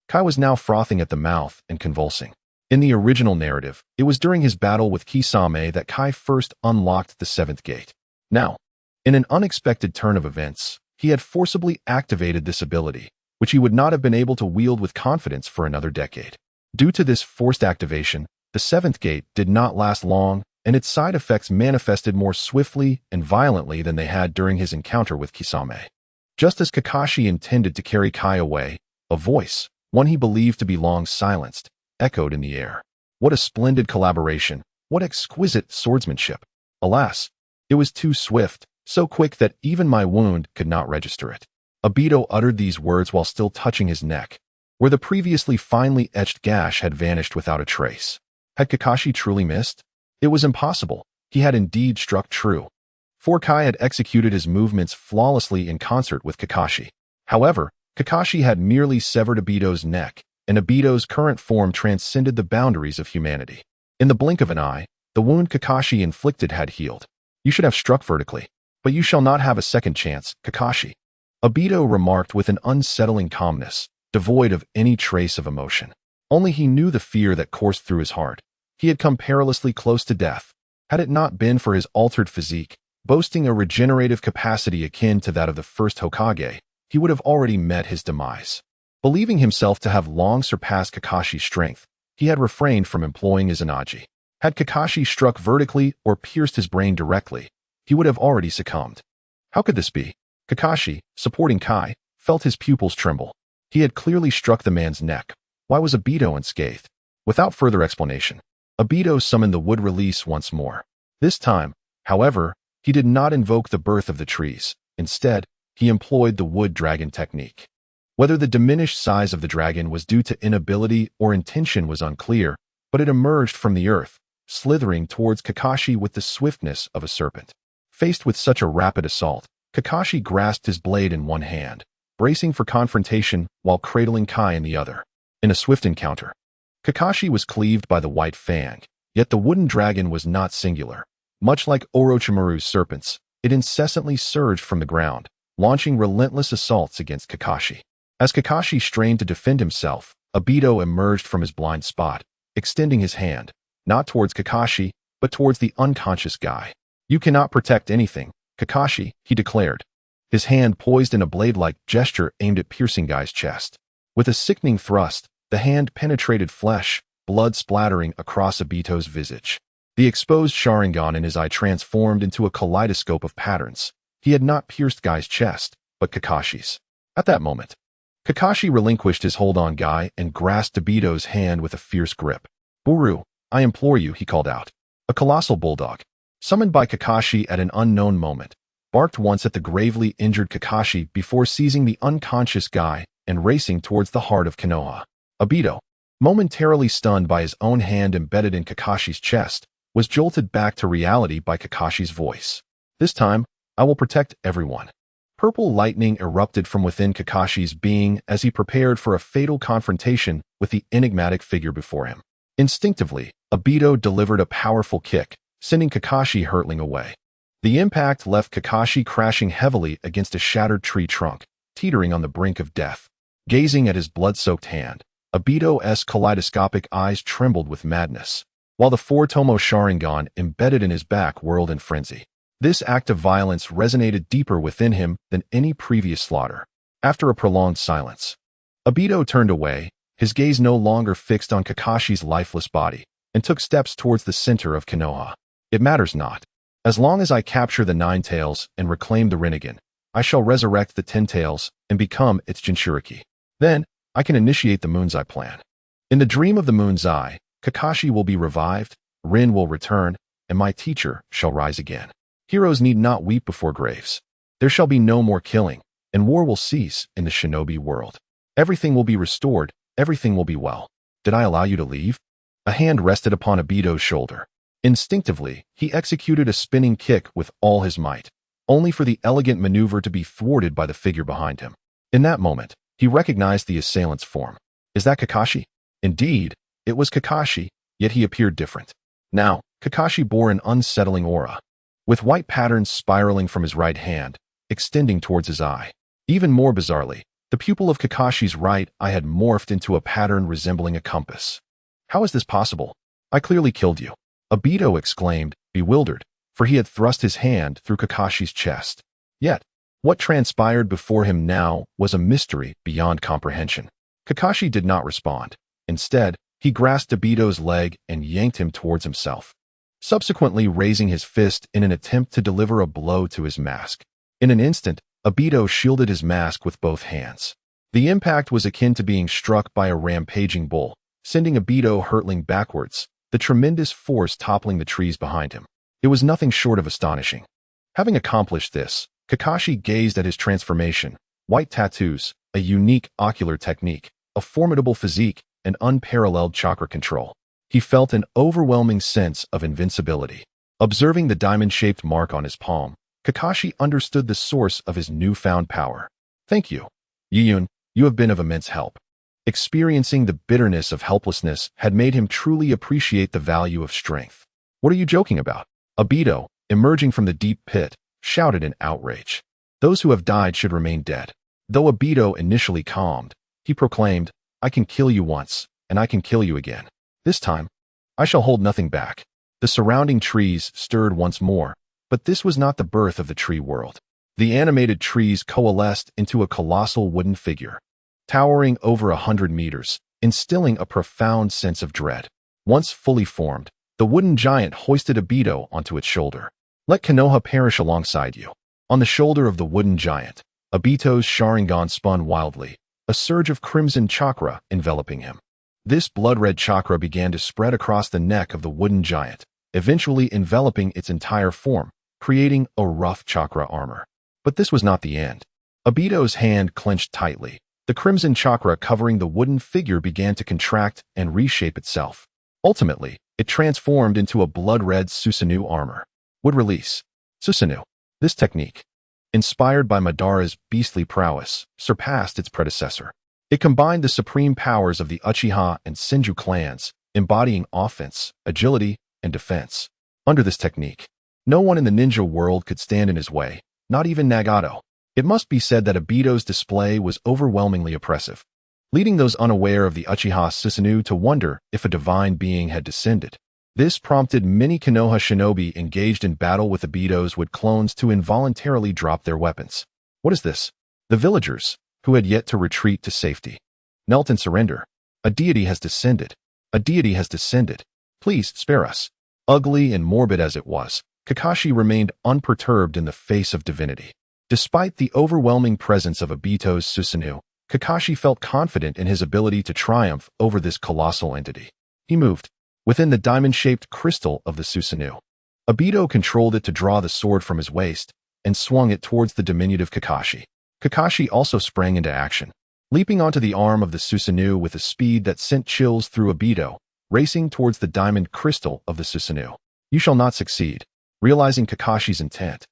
Kai was now frothing at the mouth and convulsing. In the original narrative, it was during his battle with Kisame that Kai first unlocked the 7th gate. Now, in an unexpected turn of events, he had forcibly activated this ability, which he would not have been able to wield with confidence for another decade. Due to this forced activation, the 7th gate did not last long, and its side effects manifested more swiftly and violently than they had during his encounter with Kisame. Just as Kakashi intended to carry Kai away, a voice, one he believed to be long silenced, echoed in the air. What a splendid collaboration! What exquisite swordsmanship! Alas, it was too swift, so quick that even my wound could not register it. Obito uttered these words while still touching his neck, where the previously finely etched gash had vanished without a trace. Had Kakashi truly missed? It was impossible. He had indeed struck true. for Kai had executed his movements flawlessly in concert with Kakashi. However, Kakashi had merely severed Obito's neck, and Obito's current form transcended the boundaries of humanity. In the blink of an eye, the wound Kakashi inflicted had healed. You should have struck vertically, but you shall not have a second chance, Kakashi. Obito remarked with an unsettling calmness, devoid of any trace of emotion. Only he knew the fear that coursed through his heart. He had come perilously close to death. Had it not been for his altered physique, boasting a regenerative capacity akin to that of the first Hokage, he would have already met his demise. Believing himself to have long surpassed Kakashi's strength, he had refrained from employing his Izanagi. Had Kakashi struck vertically or pierced his brain directly, he would have already succumbed. How could this be? Kakashi, supporting Kai, felt his pupils tremble. He had clearly struck the man's neck. Why was Obito unscathed? Without further explanation, Obito summoned the wood release once more. This time, however, he did not invoke the birth of the trees. Instead, he employed the wood dragon technique. Whether the diminished size of the dragon was due to inability or intention was unclear, but it emerged from the earth, slithering towards Kakashi with the swiftness of a serpent. Faced with such a rapid assault, Kakashi grasped his blade in one hand, bracing for confrontation while cradling Kai in the other. In a swift encounter, Kakashi was cleaved by the white fang, yet the wooden dragon was not singular. Much like Orochimaru's serpents, it incessantly surged from the ground, launching relentless assaults against Kakashi. As Kakashi strained to defend himself, Obito emerged from his blind spot, extending his hand, not towards Kakashi, but towards the unconscious guy. You cannot protect anything, Kakashi, he declared, his hand poised in a blade-like gesture aimed at piercing Guy's chest. With a sickening thrust, the hand penetrated flesh, blood splattering across Obito's visage. The exposed Sharingan in his eye transformed into a kaleidoscope of patterns. He had not pierced Guy's chest, but Kakashi's. At that moment, Kakashi relinquished his hold on Guy and grasped Obito's hand with a fierce grip. Buru, I implore you, he called out. A colossal bulldog, summoned by Kakashi at an unknown moment, barked once at the gravely injured Kakashi before seizing the unconscious Guy and racing towards the heart of Konoha. Obito, momentarily stunned by his own hand embedded in Kakashi's chest, was jolted back to reality by Kakashi's voice. This time, I will protect everyone. Purple lightning erupted from within Kakashi's being as he prepared for a fatal confrontation with the enigmatic figure before him. Instinctively, Obito delivered a powerful kick, sending Kakashi hurtling away. The impact left Kakashi crashing heavily against a shattered tree trunk, teetering on the brink of death. Gazing at his blood-soaked hand, Obito's kaleidoscopic eyes trembled with madness, while the four-tomo Sharingan embedded in his back whirled in frenzy. This act of violence resonated deeper within him than any previous slaughter. After a prolonged silence, Obito turned away, his gaze no longer fixed on Kakashi's lifeless body, and took steps towards the center of Konoha. It matters not. As long as I capture the Nine Tails and reclaim the Rinnegan, I shall resurrect the Ten Tails and become its Jinchuriki. Then, I can initiate the Moon's Eye plan. In the dream of the Moon's Eye, Kakashi will be revived, Rin will return, and my teacher shall rise again. Heroes need not weep before graves. There shall be no more killing, and war will cease in the shinobi world. Everything will be restored, everything will be well. Did I allow you to leave? A hand rested upon Obito's shoulder. Instinctively, he executed a spinning kick with all his might, only for the elegant maneuver to be thwarted by the figure behind him. In that moment, he recognized the assailant's form. Is that Kakashi? Indeed, it was Kakashi, yet he appeared different. Now, Kakashi bore an unsettling aura, with white patterns spiraling from his right hand, extending towards his eye. Even more bizarrely, the pupil of Kakashi's right eye had morphed into a pattern resembling a compass. How is this possible? I clearly killed you, Obito exclaimed, bewildered, for he had thrust his hand through Kakashi's chest. Yet, what transpired before him now was a mystery beyond comprehension. Kakashi did not respond. Instead, he grasped Obito's leg and yanked him towards himself, subsequently raising his fist in an attempt to deliver a blow to his mask. In an instant, Obito shielded his mask with both hands. The impact was akin to being struck by a rampaging bull, sending Obito hurtling backwards, the tremendous force toppling the trees behind him. It was nothing short of astonishing. Having accomplished this, Kakashi gazed at his transformation, white tattoos, a unique ocular technique, a formidable physique, and unparalleled chakra control. He felt an overwhelming sense of invincibility. Observing the diamond-shaped mark on his palm, Kakashi understood the source of his newfound power. Thank you, Yiyun, you have been of immense help. Experiencing the bitterness of helplessness had made him truly appreciate the value of strength. What are you joking about? Obito, emerging from the deep pit, shouted in outrage. Those who have died should remain dead. Though Obito initially calmed, he proclaimed, I can kill you once, and I can kill you again. This time, I shall hold nothing back. The surrounding trees stirred once more, but this was not the birth of the tree world. The animated trees coalesced into a colossal wooden figure, towering over 100 meters, instilling a profound sense of dread. Once fully formed, the wooden giant hoisted Obito onto its shoulder. Let Konoha perish alongside you. On the shoulder of the wooden giant, Obito's Sharingan spun wildly, a surge of crimson chakra enveloping him. This blood-red chakra began to spread across the neck of the wooden giant, eventually enveloping its entire form, creating a rough chakra armor. But this was not the end. Obito's hand clenched tightly. The crimson chakra covering the wooden figure began to contract and reshape itself. Ultimately, it transformed into a blood-red Susanoo armor. Would release. Susanoo. This technique, inspired by Madara's beastly prowess, surpassed its predecessor. It combined the supreme powers of the Uchiha and Senju clans, embodying offense, agility, and defense. Under this technique, no one in the ninja world could stand in his way, not even Nagato. It must be said that Obito's display was overwhelmingly oppressive, leading those unaware of the Uchiha Susanoo to wonder if a divine being had descended. This prompted many Konoha shinobi engaged in battle with Obito's wood clones to involuntarily drop their weapons. What is this? The villagers, who had yet to retreat to safety, knelt in surrender. A deity has descended. A deity has descended. Please spare us. Ugly and morbid as it was, Kakashi remained unperturbed in the face of divinity. Despite the overwhelming presence of Obito's Susanoo, Kakashi felt confident in his ability to triumph over this colossal entity. He moved within the diamond-shaped crystal of the Susanoo. Obito controlled it to draw the sword from his waist and swung it towards the diminutive Kakashi. Kakashi also sprang into action, leaping onto the arm of the Susanoo with a speed that sent chills through Obito, racing towards the diamond crystal of the Susanoo. You shall not succeed. Realizing Kakashi's intent,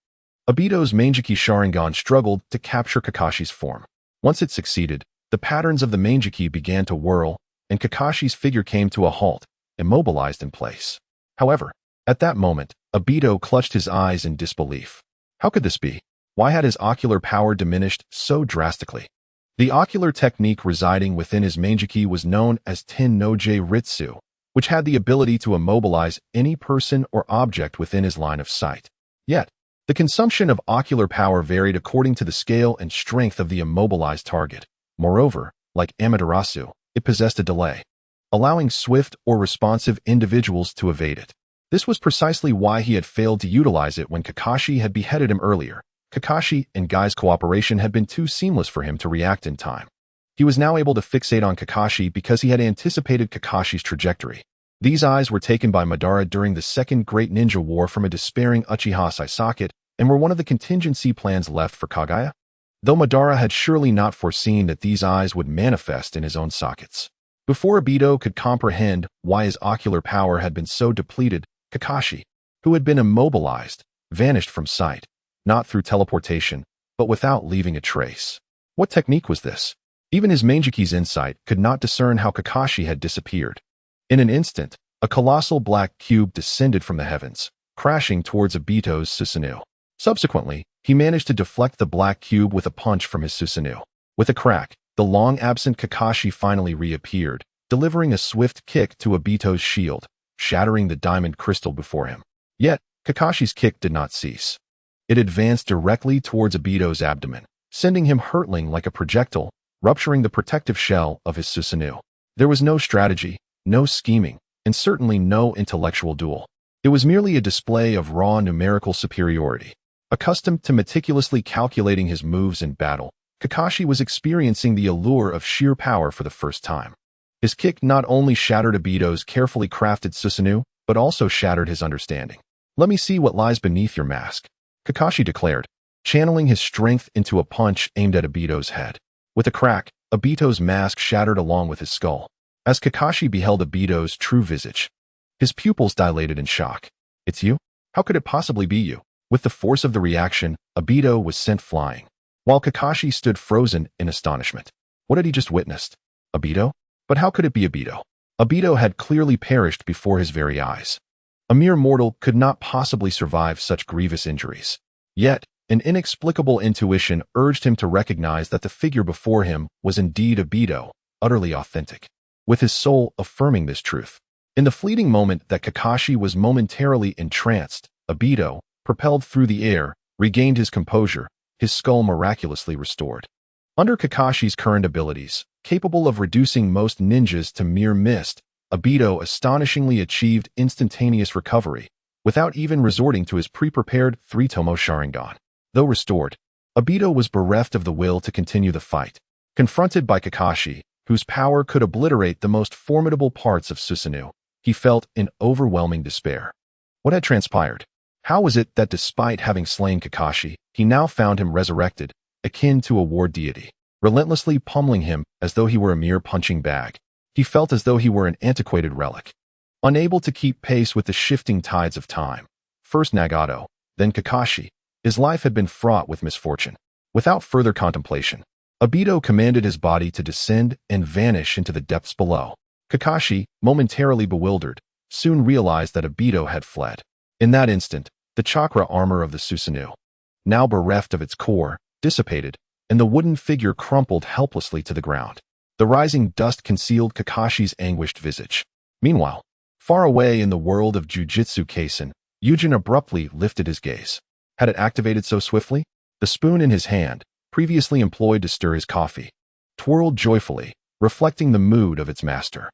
Obito's Manjiki Sharingan struggled to capture Kakashi's form. Once it succeeded, the patterns of the Manjiki began to whirl, and Kakashi's figure came to a halt, immobilized in place. However, at that moment, Obito clutched his eyes in disbelief. How could this be? Why had his ocular power diminished so drastically? The ocular technique residing within his Manjiki was known as Ten no J Ritsu, which had the ability to immobilize any person or object within his line of sight. Yet, the consumption of ocular power varied according to the scale and strength of the immobilized target. Moreover, like Amaterasu, it possessed a delay, allowing swift or responsive individuals to evade it. This was precisely why he had failed to utilize it when Kakashi had beheaded him earlier. Kakashi and Guy's cooperation had been too seamless for him to react in time. He was now able to fixate on Kakashi because he had anticipated Kakashi's trajectory. These eyes were taken by Madara during the Second Great Ninja War from a despairing Uchiha socket and were one of the contingency plans left for Kaguya, though Madara had surely not foreseen that these eyes would manifest in his own sockets. Before Obito could comprehend why his ocular power had been so depleted, Kakashi, who had been immobilized, vanished from sight, not through teleportation, but without leaving a trace. What technique was this? Even his Manjiki's insight could not discern how Kakashi had disappeared. In an instant, a colossal black cube descended from the heavens, crashing towards Obito's Susanoo. Subsequently, he managed to deflect the black cube with a punch from his Susanoo. With a crack, the long-absent Kakashi finally reappeared, delivering a swift kick to Obito's shield, shattering the diamond crystal before him. Yet, Kakashi's kick did not cease. It advanced directly towards Obito's abdomen, sending him hurtling like a projectile, rupturing the protective shell of his Susanoo. There was no strategy, no scheming, and certainly no intellectual duel. It was merely a display of raw numerical superiority. Accustomed to meticulously calculating his moves in battle, Kakashi was experiencing the allure of sheer power for the first time. His kick not only shattered Obito's carefully crafted Susanoo, but also shattered his understanding. Let me see what lies beneath your mask, Kakashi declared, channeling his strength into a punch aimed at Obito's head. With a crack, Obito's mask shattered along with his skull. As Kakashi beheld Obito's true visage, his pupils dilated in shock. It's you? How could it possibly be you? With the force of the reaction, Obito was sent flying, while Kakashi stood frozen in astonishment. What had he just witnessed? Obito? But how could it be Obito? Obito had clearly perished before his very eyes. A mere mortal could not possibly survive such grievous injuries. Yet, an inexplicable intuition urged him to recognize that the figure before him was indeed Obito, utterly authentic, with his soul affirming this truth. In the fleeting moment that Kakashi was momentarily entranced, Obito, propelled through the air, regained his composure, his skull miraculously restored. Under Kakashi's current abilities, capable of reducing most ninjas to mere mist, Obito astonishingly achieved instantaneous recovery, without even resorting to his pre-prepared three-tomo Sharingan. Though restored, Obito was bereft of the will to continue the fight. Confronted by Kakashi, whose power could obliterate the most formidable parts of Susanoo, he felt in overwhelming despair. What had transpired? How was it that despite having slain Kakashi, he now found him resurrected, akin to a war deity, relentlessly pummeling him as though he were a mere punching bag? He felt as though he were an antiquated relic, unable to keep pace with the shifting tides of time. First Nagato, then Kakashi. His life had been fraught with misfortune. Without further contemplation, Obito commanded his body to descend and vanish into the depths below. Kakashi, momentarily bewildered, soon realized that Obito had fled. In that instant, the chakra armor of the Susanoo, now bereft of its core, dissipated, and the wooden figure crumpled helplessly to the ground. The rising dust concealed Kakashi's anguished visage. Meanwhile, far away in the world of Jujutsu Kaisen, Yujin abruptly lifted his gaze. Had it activated so swiftly? The spoon in his hand, previously employed to stir his coffee, twirled joyfully, reflecting the mood of its master.